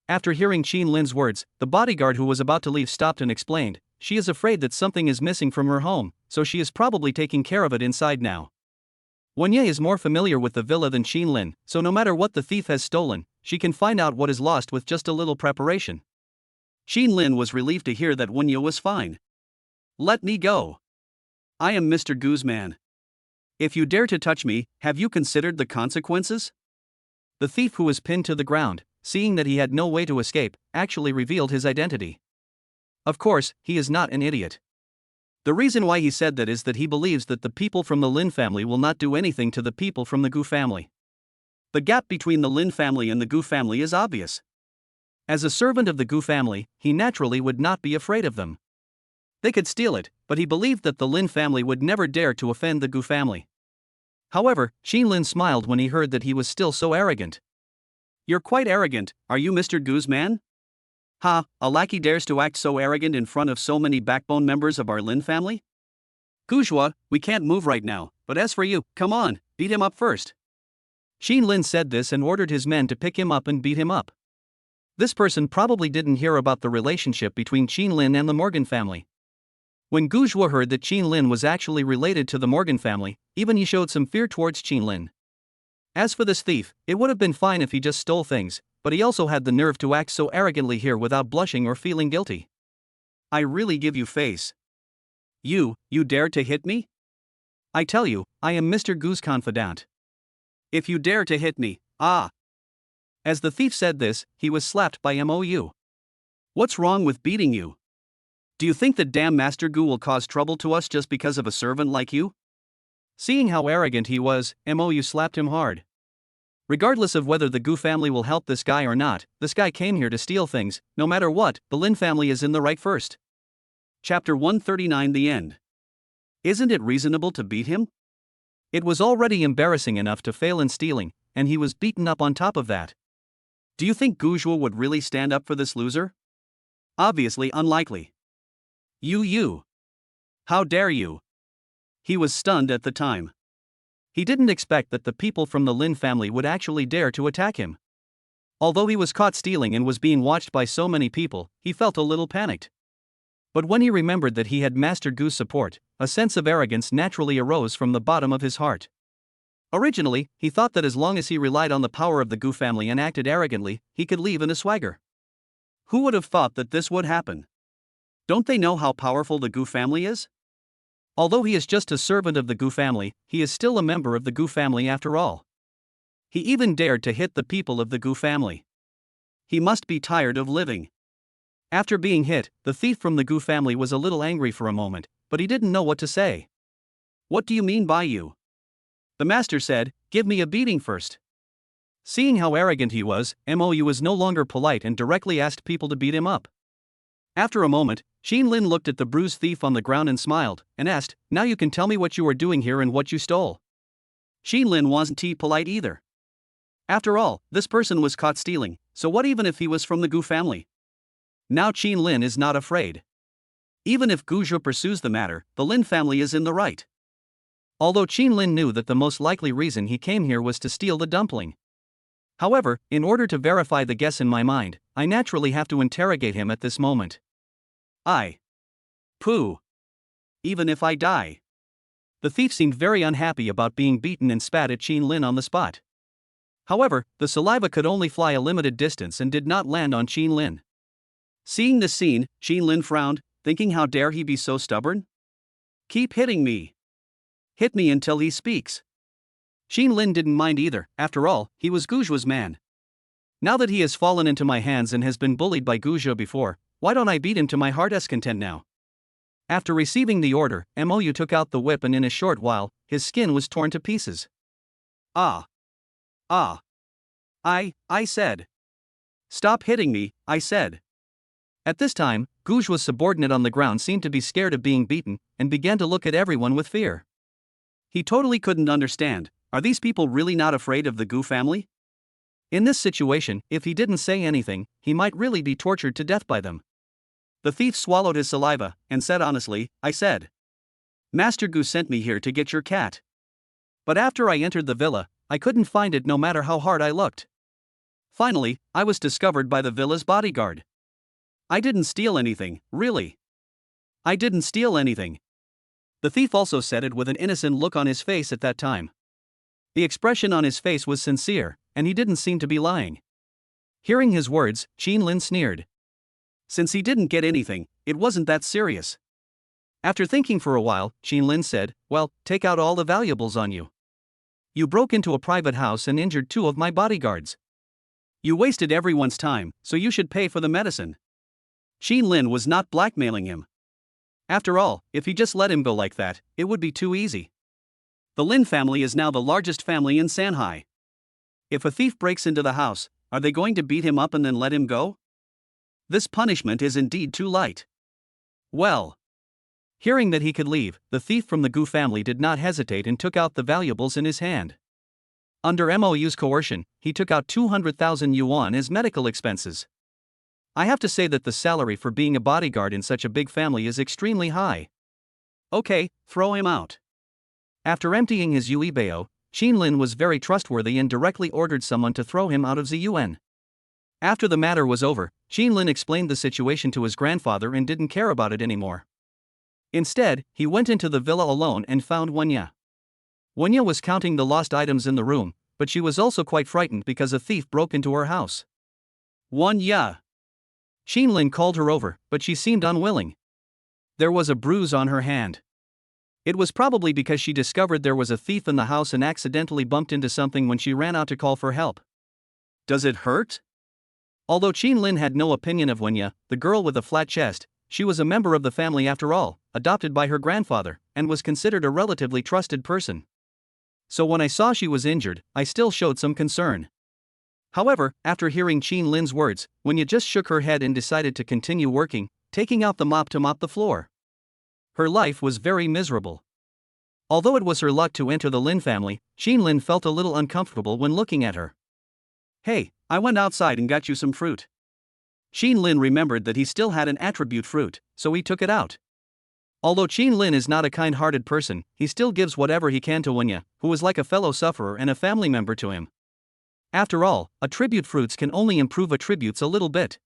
After hearing Qin Lin's words, the bodyguard who was about to leave stopped and explained, she is afraid that something is missing from her home, so she is probably taking care of it inside now. Wenya is more familiar with the villa than Qin Lin, so no matter what the thief has stolen, she can find out what is lost with just a little preparation. Qin Lin was relieved to hear that Wenya was fine. Let me go. I am Mr. Gu's man. If you dare to touch me, have you considered the consequences? The thief who was pinned to the ground, seeing that he had no way to escape, actually revealed his identity. Of course, he is not an idiot. The reason why he said that is that he believes that the people from the Lin family will not do anything to the people from the Gu family. The gap between the Lin family and the Gu family is obvious. As a servant of the Gu family, he naturally would not be afraid of them. They could steal it, but he believed that the Lin family would never dare to offend the Gu family. However, Qin Lin smiled when he heard that he was still so arrogant. You're quite arrogant, are you Mr. Gu's man? Ha, a lackey dares to act so arrogant in front of so many backbone members of our Lin family? Guzhua, we can't move right now, but as for you, come on, beat him up first. Qin Lin said this and ordered his men to pick him up and beat him up. This person probably didn't hear about the relationship between Qin Lin and the Morgan family. When Guzhua heard that Qin Lin was actually related to the Morgan family, even he showed some fear towards Qin Lin. As for this thief, it would have been fine if he just stole things, but he also had the nerve to act so arrogantly here without blushing or feeling guilty. I really give you face. You dare to hit me? I tell you, I am Mr. Gu's confidant. If you dare to hit me, ah! As the thief said this, he was slapped by Mou. What's wrong with beating you? Do you think that damn Master Gu will cause trouble to us just because of a servant like you? Seeing how arrogant he was, Mou slapped him hard. Regardless of whether the Gu family will help this guy or not, this guy came here to steal things. No matter what, the Lin family is in the right first. Chapter 139 The End. Isn't it reasonable to beat him? It was already embarrassing enough to fail in stealing, and he was beaten up on top of that. Do you think Guzhua would really stand up for this loser? Obviously unlikely. You. How dare you? He was stunned at the time. He didn't expect that the people from the Lin family would actually dare to attack him. Although he was caught stealing and was being watched by so many people, he felt a little panicked. But when he remembered that he had Master Gu's support, a sense of arrogance naturally arose from the bottom of his heart. Originally, he thought that as long as he relied on the power of the Gu family and acted arrogantly, he could leave in a swagger. Who would have thought that this would happen? Don't they know how powerful the Gu family is? Although he is just a servant of the Gu family, he is still a member of the Gu family after all. He even dared to hit the people of the Gu family. He must be tired of living. After being hit, the thief from the Gu family was a little angry for a moment, but he didn't know what to say. What do you mean by you? The master said, give me a beating first. Seeing how arrogant he was, Mou was no longer polite and directly asked people to beat him up. After a moment, Qin Lin looked at the bruised thief on the ground and smiled, and asked, now you can tell me what you are doing here and what you stole. Qin Lin wasn't polite either. After all, this person was caught stealing, so what even if he was from the Gu family? Now Qin Lin is not afraid. Even if Gu Zhe pursues the matter, the Lin family is in the right. Although Qin Lin knew that the most likely reason he came here was to steal the dumpling. However, in order to verify the guess in my mind, I naturally have to interrogate him at this moment. Pooh. Even if I die. The thief seemed very unhappy about being beaten and spat at Qin Lin on the spot. However, the saliva could only fly a limited distance and did not land on Qin Lin. Seeing this scene, Qin Lin frowned, thinking how dare he be so stubborn? Keep hitting me. Hit me until he speaks. Qin Lin didn't mind either, after all, he was Gu Zhe's man. Now that he has fallen into my hands and has been bullied by Gu Zhe before, why don't I beat him to my heart's content now? After receiving the order, Mou took out the whip and in a short while, his skin was torn to pieces. I said. Stop hitting me, I said. At this time, Gu Zhe's subordinate on the ground seemed to be scared of being beaten, and began to look at everyone with fear. He totally couldn't understand, are these people really not afraid of the Gu family? In this situation, if he didn't say anything, he might really be tortured to death by them. The thief swallowed his saliva, and said honestly, I said. Master Gu sent me here to get your cat. But after I entered the villa, I couldn't find it no matter how hard I looked. Finally, I was discovered by the villa's bodyguard. I didn't steal anything, really. I didn't steal anything. The thief also said it with an innocent look on his face at that time. The expression on his face was sincere, and he didn't seem to be lying. Hearing his words, Qin Lin sneered. Since he didn't get anything, it wasn't that serious. After thinking for a while, Qin Lin said, well, take out all the valuables on you. You broke into a private house and injured 2 of my bodyguards. You wasted everyone's time, so you should pay for the medicine. Qin Lin was not blackmailing him. After all, if he just let him go like that, it would be too easy. The Lin family is now the largest family in Shanghai. If a thief breaks into the house, are they going to beat him up and then let him go? This punishment is indeed too light. Well. Hearing that he could leave, the thief from the Gu family did not hesitate and took out the valuables in his hand. Under Mou's coercion, he took out 200,000 yuan as medical expenses. I have to say that the salary for being a bodyguard in such a big family is extremely high. Okay, throw him out. After emptying his Yuebao, Qin Lin was very trustworthy and directly ordered someone to throw him out of the Yuan. After the matter was over, Qin Lin explained the situation to his grandfather and didn't care about it anymore. Instead, he went into the villa alone and found Wenya. Wenya was counting the lost items in the room, but she was also quite frightened because a thief broke into her house. Wenya. Qin Lin called her over, but she seemed unwilling. There was a bruise on her hand. It was probably because she discovered there was a thief in the house and accidentally bumped into something when she ran out to call for help. Does it hurt? Although Qin Lin had no opinion of Wenya, the girl with a flat chest, she was a member of the family after all, adopted by her grandfather, and was considered a relatively trusted person. So when I saw she was injured, I still showed some concern. However, after hearing Qin Lin's words, Wenya just shook her head and decided to continue working, taking out the mop to mop the floor. Her life was very miserable. Although it was her luck to enter the Lin family, Qin Lin felt a little uncomfortable when looking at her. Hey, I went outside and got you some fruit. Qin Lin remembered that he still had an attribute fruit, so he took it out. Although Qin Lin is not a kind-hearted person, he still gives whatever he can to Wenya, who is like a fellow sufferer and a family member to him. After all, attribute fruits can only improve attributes a little bit.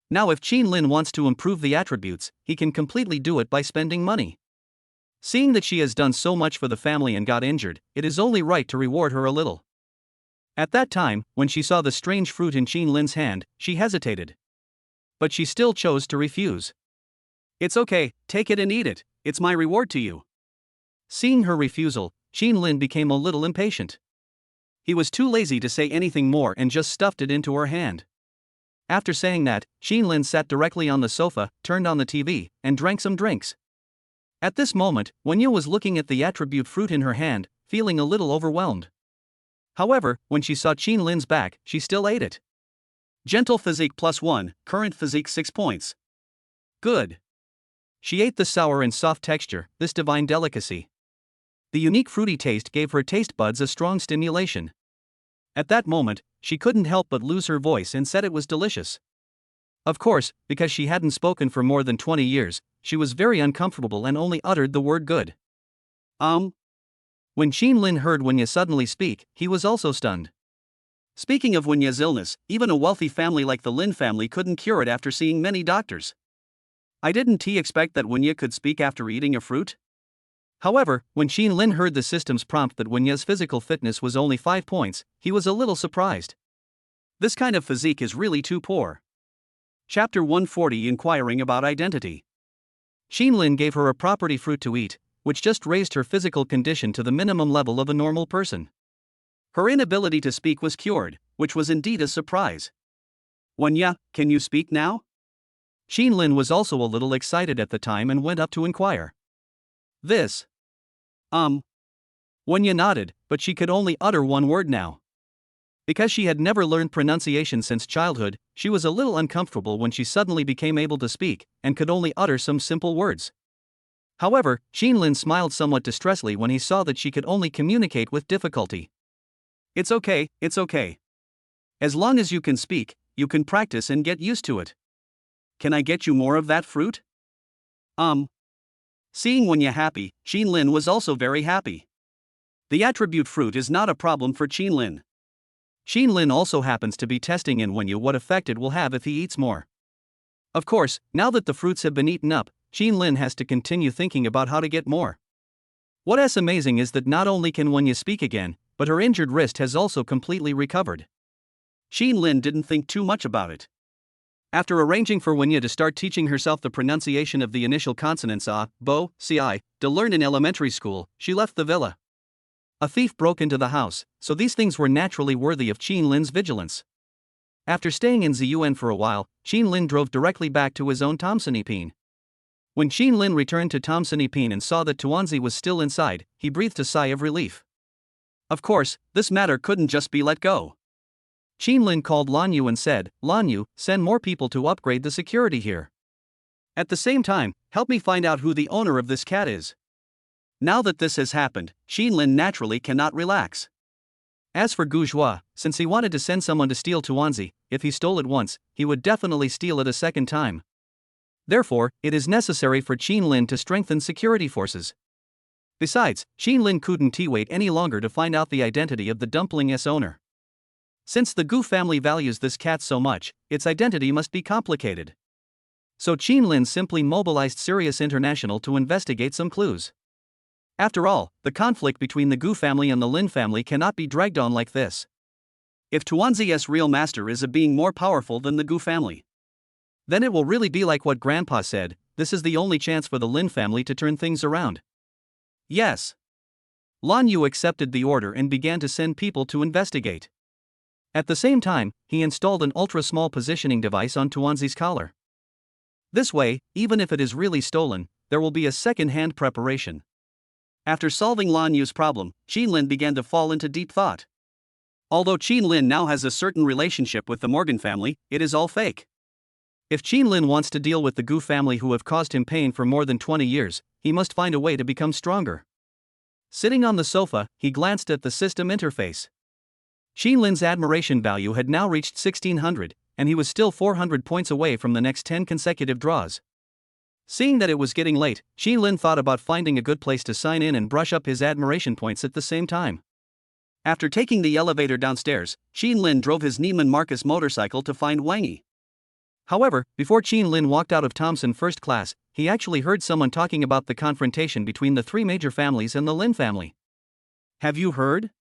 Now if Qin Lin wants to improve the attributes, he can completely do it by spending money. Seeing that she has done so much for the family and got injured, it is only right to reward her a little. At that time, when she saw the strange fruit in Qin Lin's hand, she hesitated. But she still chose to refuse. It's okay, take it and eat it, it's my reward to you. Seeing her refusal, Qin Lin became a little impatient. He was too lazy to say anything more and just stuffed it into her hand. After saying that, Qin Lin sat directly on the sofa, turned on the TV, and drank some drinks. At this moment, Wenya was looking at the attribute fruit in her hand, feeling a little overwhelmed. However, when she saw Qin Lin's back, she still ate it. Gentle physique +1, current physique 6 points. Good. She ate the sour and soft texture, this divine delicacy. The unique fruity taste gave her taste buds a strong stimulation. At that moment, she couldn't help but lose her voice and said it was delicious. Of course, because she hadn't spoken for more than 20 years, she was very uncomfortable and only uttered the word good. When Qin Lin heard Wenya suddenly speak, he was also stunned. Speaking of Wenya's illness, even a wealthy family like the Lin family couldn't cure it after seeing many doctors. I didn't expect that Wenya could speak after eating a fruit? However, when Qin Lin heard the system's prompt that Wenya's physical fitness was only 5 points, he was a little surprised. This kind of physique is really too poor. Chapter 140 Inquiring about Identity. Qin Lin gave her a property fruit to eat, which just raised her physical condition to the minimum level of a normal person. Her inability to speak was cured, which was indeed a surprise. Wenya, can you speak now? Qin Lin was also a little excited at the time and went up to inquire. This. Wenya nodded, but she could only utter one word now. Because she had never learned pronunciation since childhood, she was a little uncomfortable when she suddenly became able to speak, and could only utter some simple words. However, Qin Lin smiled somewhat distressingly when he saw that she could only communicate with difficulty. It's okay. As long as you can speak, you can practice and get used to it. Can I get you more of that fruit? Seeing Wenya happy, Qin Lin was also very happy. The attribute fruit is not a problem for Qin Lin. Qin Lin also happens to be testing in Wenya what effect it will have if he eats more. Of course, now that the fruits have been eaten up, Qin Lin has to continue thinking about how to get more. What's amazing is that not only can Wenya speak again, but her injured wrist has also completely recovered. Qin Lin didn't think too much about it. After arranging for Wenya to start teaching herself the pronunciation of the initial consonants a, bo, ci, to learn in elementary school, she left the villa. A thief broke into the house, so these things were naturally worthy of Qin Lin's vigilance. After staying in Ziyuan for a while, Qin Lin drove directly back to his own Tomsinipine. When Qin Lin returned to Tomsinipine and saw that Tuanzi was still inside, he breathed a sigh of relief. Of course, this matter couldn't just be let go. Qin Lin called Lan Yu and said, "Lan Yu, send more people to upgrade the security here. At the same time, help me find out who the owner of this cat is." Now that this has happened, Qin Lin naturally cannot relax. As for Gu Zhua, since he wanted to send someone to steal Tuanzi, if he stole it once, he would definitely steal it a second time. Therefore, it is necessary for Qin Lin to strengthen security forces. Besides, Qin Lin couldn't wait any longer to find out the identity of the dumpling's owner. Since the Gu family values this cat so much, its identity must be complicated. So Qin Lin simply mobilized Sirius International to investigate some clues. After all, the conflict between the Gu family and the Lin family cannot be dragged on like this. If Tuanzi's real master is a being more powerful than the Gu family, then it will really be like what Grandpa said, this is the only chance for the Lin family to turn things around. Yes. Lan Yu accepted the order and began to send people to investigate. At the same time, he installed an ultra-small positioning device on Tuanzi's collar. This way, even if it is really stolen, there will be a second-hand preparation. After solving Lan Yu's problem, Qin Lin began to fall into deep thought. Although Qin Lin now has a certain relationship with the Morgan family, it is all fake. If Qin Lin wants to deal with the Gu family who have caused him pain for more than 20 years, he must find a way to become stronger. Sitting on the sofa, he glanced at the system interface. Qin Lin's admiration value had now reached 1600, and he was still 400 points away from the next 10 consecutive draws. Seeing that it was getting late, Qin Lin thought about finding a good place to sign in and brush up his admiration points at the same time. After taking the elevator downstairs, Qin Lin drove his Neiman Marcus motorcycle to find Wang Yi. However, before Qin Lin walked out of Thompson first class, he actually heard someone talking about the confrontation between the three major families and the Lin family. Have you heard?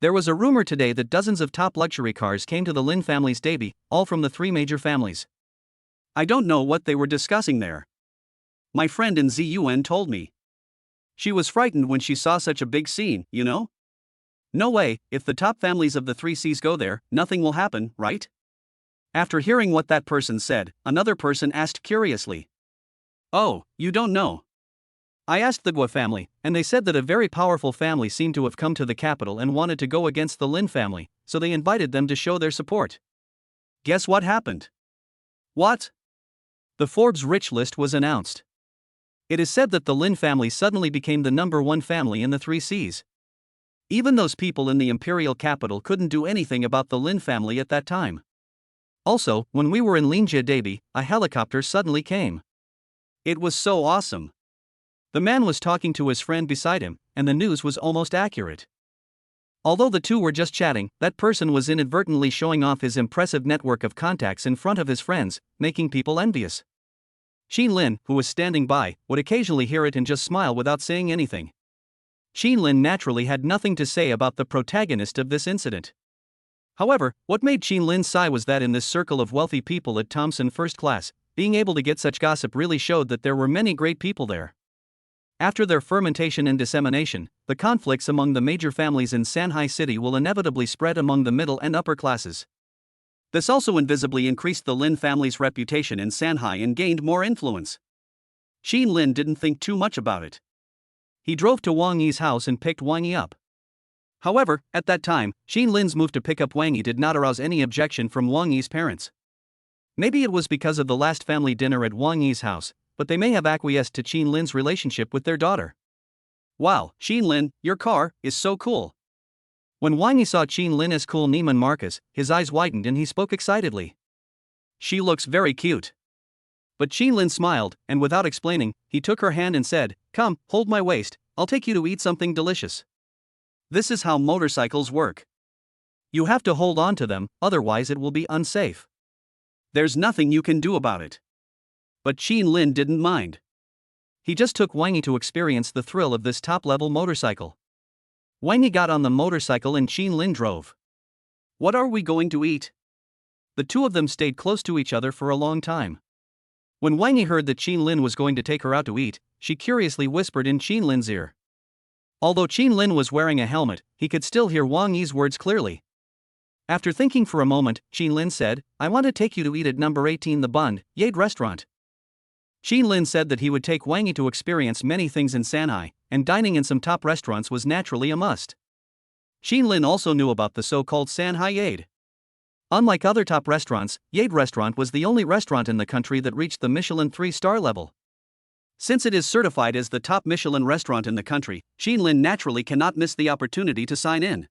There was a rumor today that dozens of top luxury cars came to the Lin family's debut, all from the three major families. I don't know what they were discussing there. My friend in Ziyuan told me. She was frightened when she saw such a big scene, you know? No way, if the top families of the three Cs go there, nothing will happen, right? After hearing what that person said, another person asked curiously. Oh, you don't know? I asked the Gu family, and they said that a very powerful family seemed to have come to the capital and wanted to go against the Lin family, so they invited them to show their support. Guess what happened? What? The Forbes rich list was announced. It is said that the Lin family suddenly became the #1 family in the three Cs. Even those people in the imperial capital couldn't do anything about the Lin family at that time. Also, when we were in Linjia Debi, a helicopter suddenly came. It was so awesome. The man was talking to his friend beside him, and the news was almost accurate. Although the two were just chatting, that person was inadvertently showing off his impressive network of contacts in front of his friends, making people envious. Xin Lin, who was standing by, would occasionally hear it and just smile without saying anything. Xin Lin naturally had nothing to say about the protagonist of this incident. However, what made Xin Lin sigh was that in this circle of wealthy people at Thompson First Class, being able to get such gossip really showed that there were many great people there. After their fermentation and dissemination, the conflicts among the major families in Sanhai City will inevitably spread among the middle and upper classes. This also invisibly increased the Lin family's reputation in Sanhai and gained more influence. Xin Lin didn't think too much about it. He drove to Wang Yi's house and picked Wang Yi up. However, at that time, Xin Lin's move to pick up Wang Yi did not arouse any objection from Wang Yi's parents. Maybe it was because of the last family dinner at Wang Yi's house, but they may have acquiesced to Xin Lin's relationship with their daughter. Wow, Xin Lin, your car is so cool. When Wang Yi saw Xin Lin's cool Neiman Marcus, his eyes widened and he spoke excitedly. She looks very cute. But Xin Lin smiled, and without explaining, he took her hand and said, "Come, hold my waist, I'll take you to eat something delicious." This is how motorcycles work. You have to hold on to them, otherwise it will be unsafe. There's nothing you can do about it. But Xin Lin didn't mind. He just took Wang Yi to experience the thrill of this top-level motorcycle. Wang Yi got on the motorcycle and Xin Lin drove. What are we going to eat? The two of them stayed close to each other for a long time. When Wang Yi heard that Xin Lin was going to take her out to eat, she curiously whispered in Xin Lin's ear. Although Xin Lin was wearing a helmet, he could still hear Wang Yi's words clearly. After thinking for a moment, Xin Lin said, "I want to take you to eat at number 18 the Bund, Yade restaurant." Xin Lin said that he would take Wang Yi to experience many things in Sanhai, and dining in some top restaurants was naturally a must. Xin Lin also knew about the so-called Sanhai Yade. Unlike other top restaurants, Yade restaurant was the only restaurant in the country that reached the Michelin 3-star level. Since it is certified as the top Michelin restaurant in the country, Xin Lin naturally cannot miss the opportunity to sign in.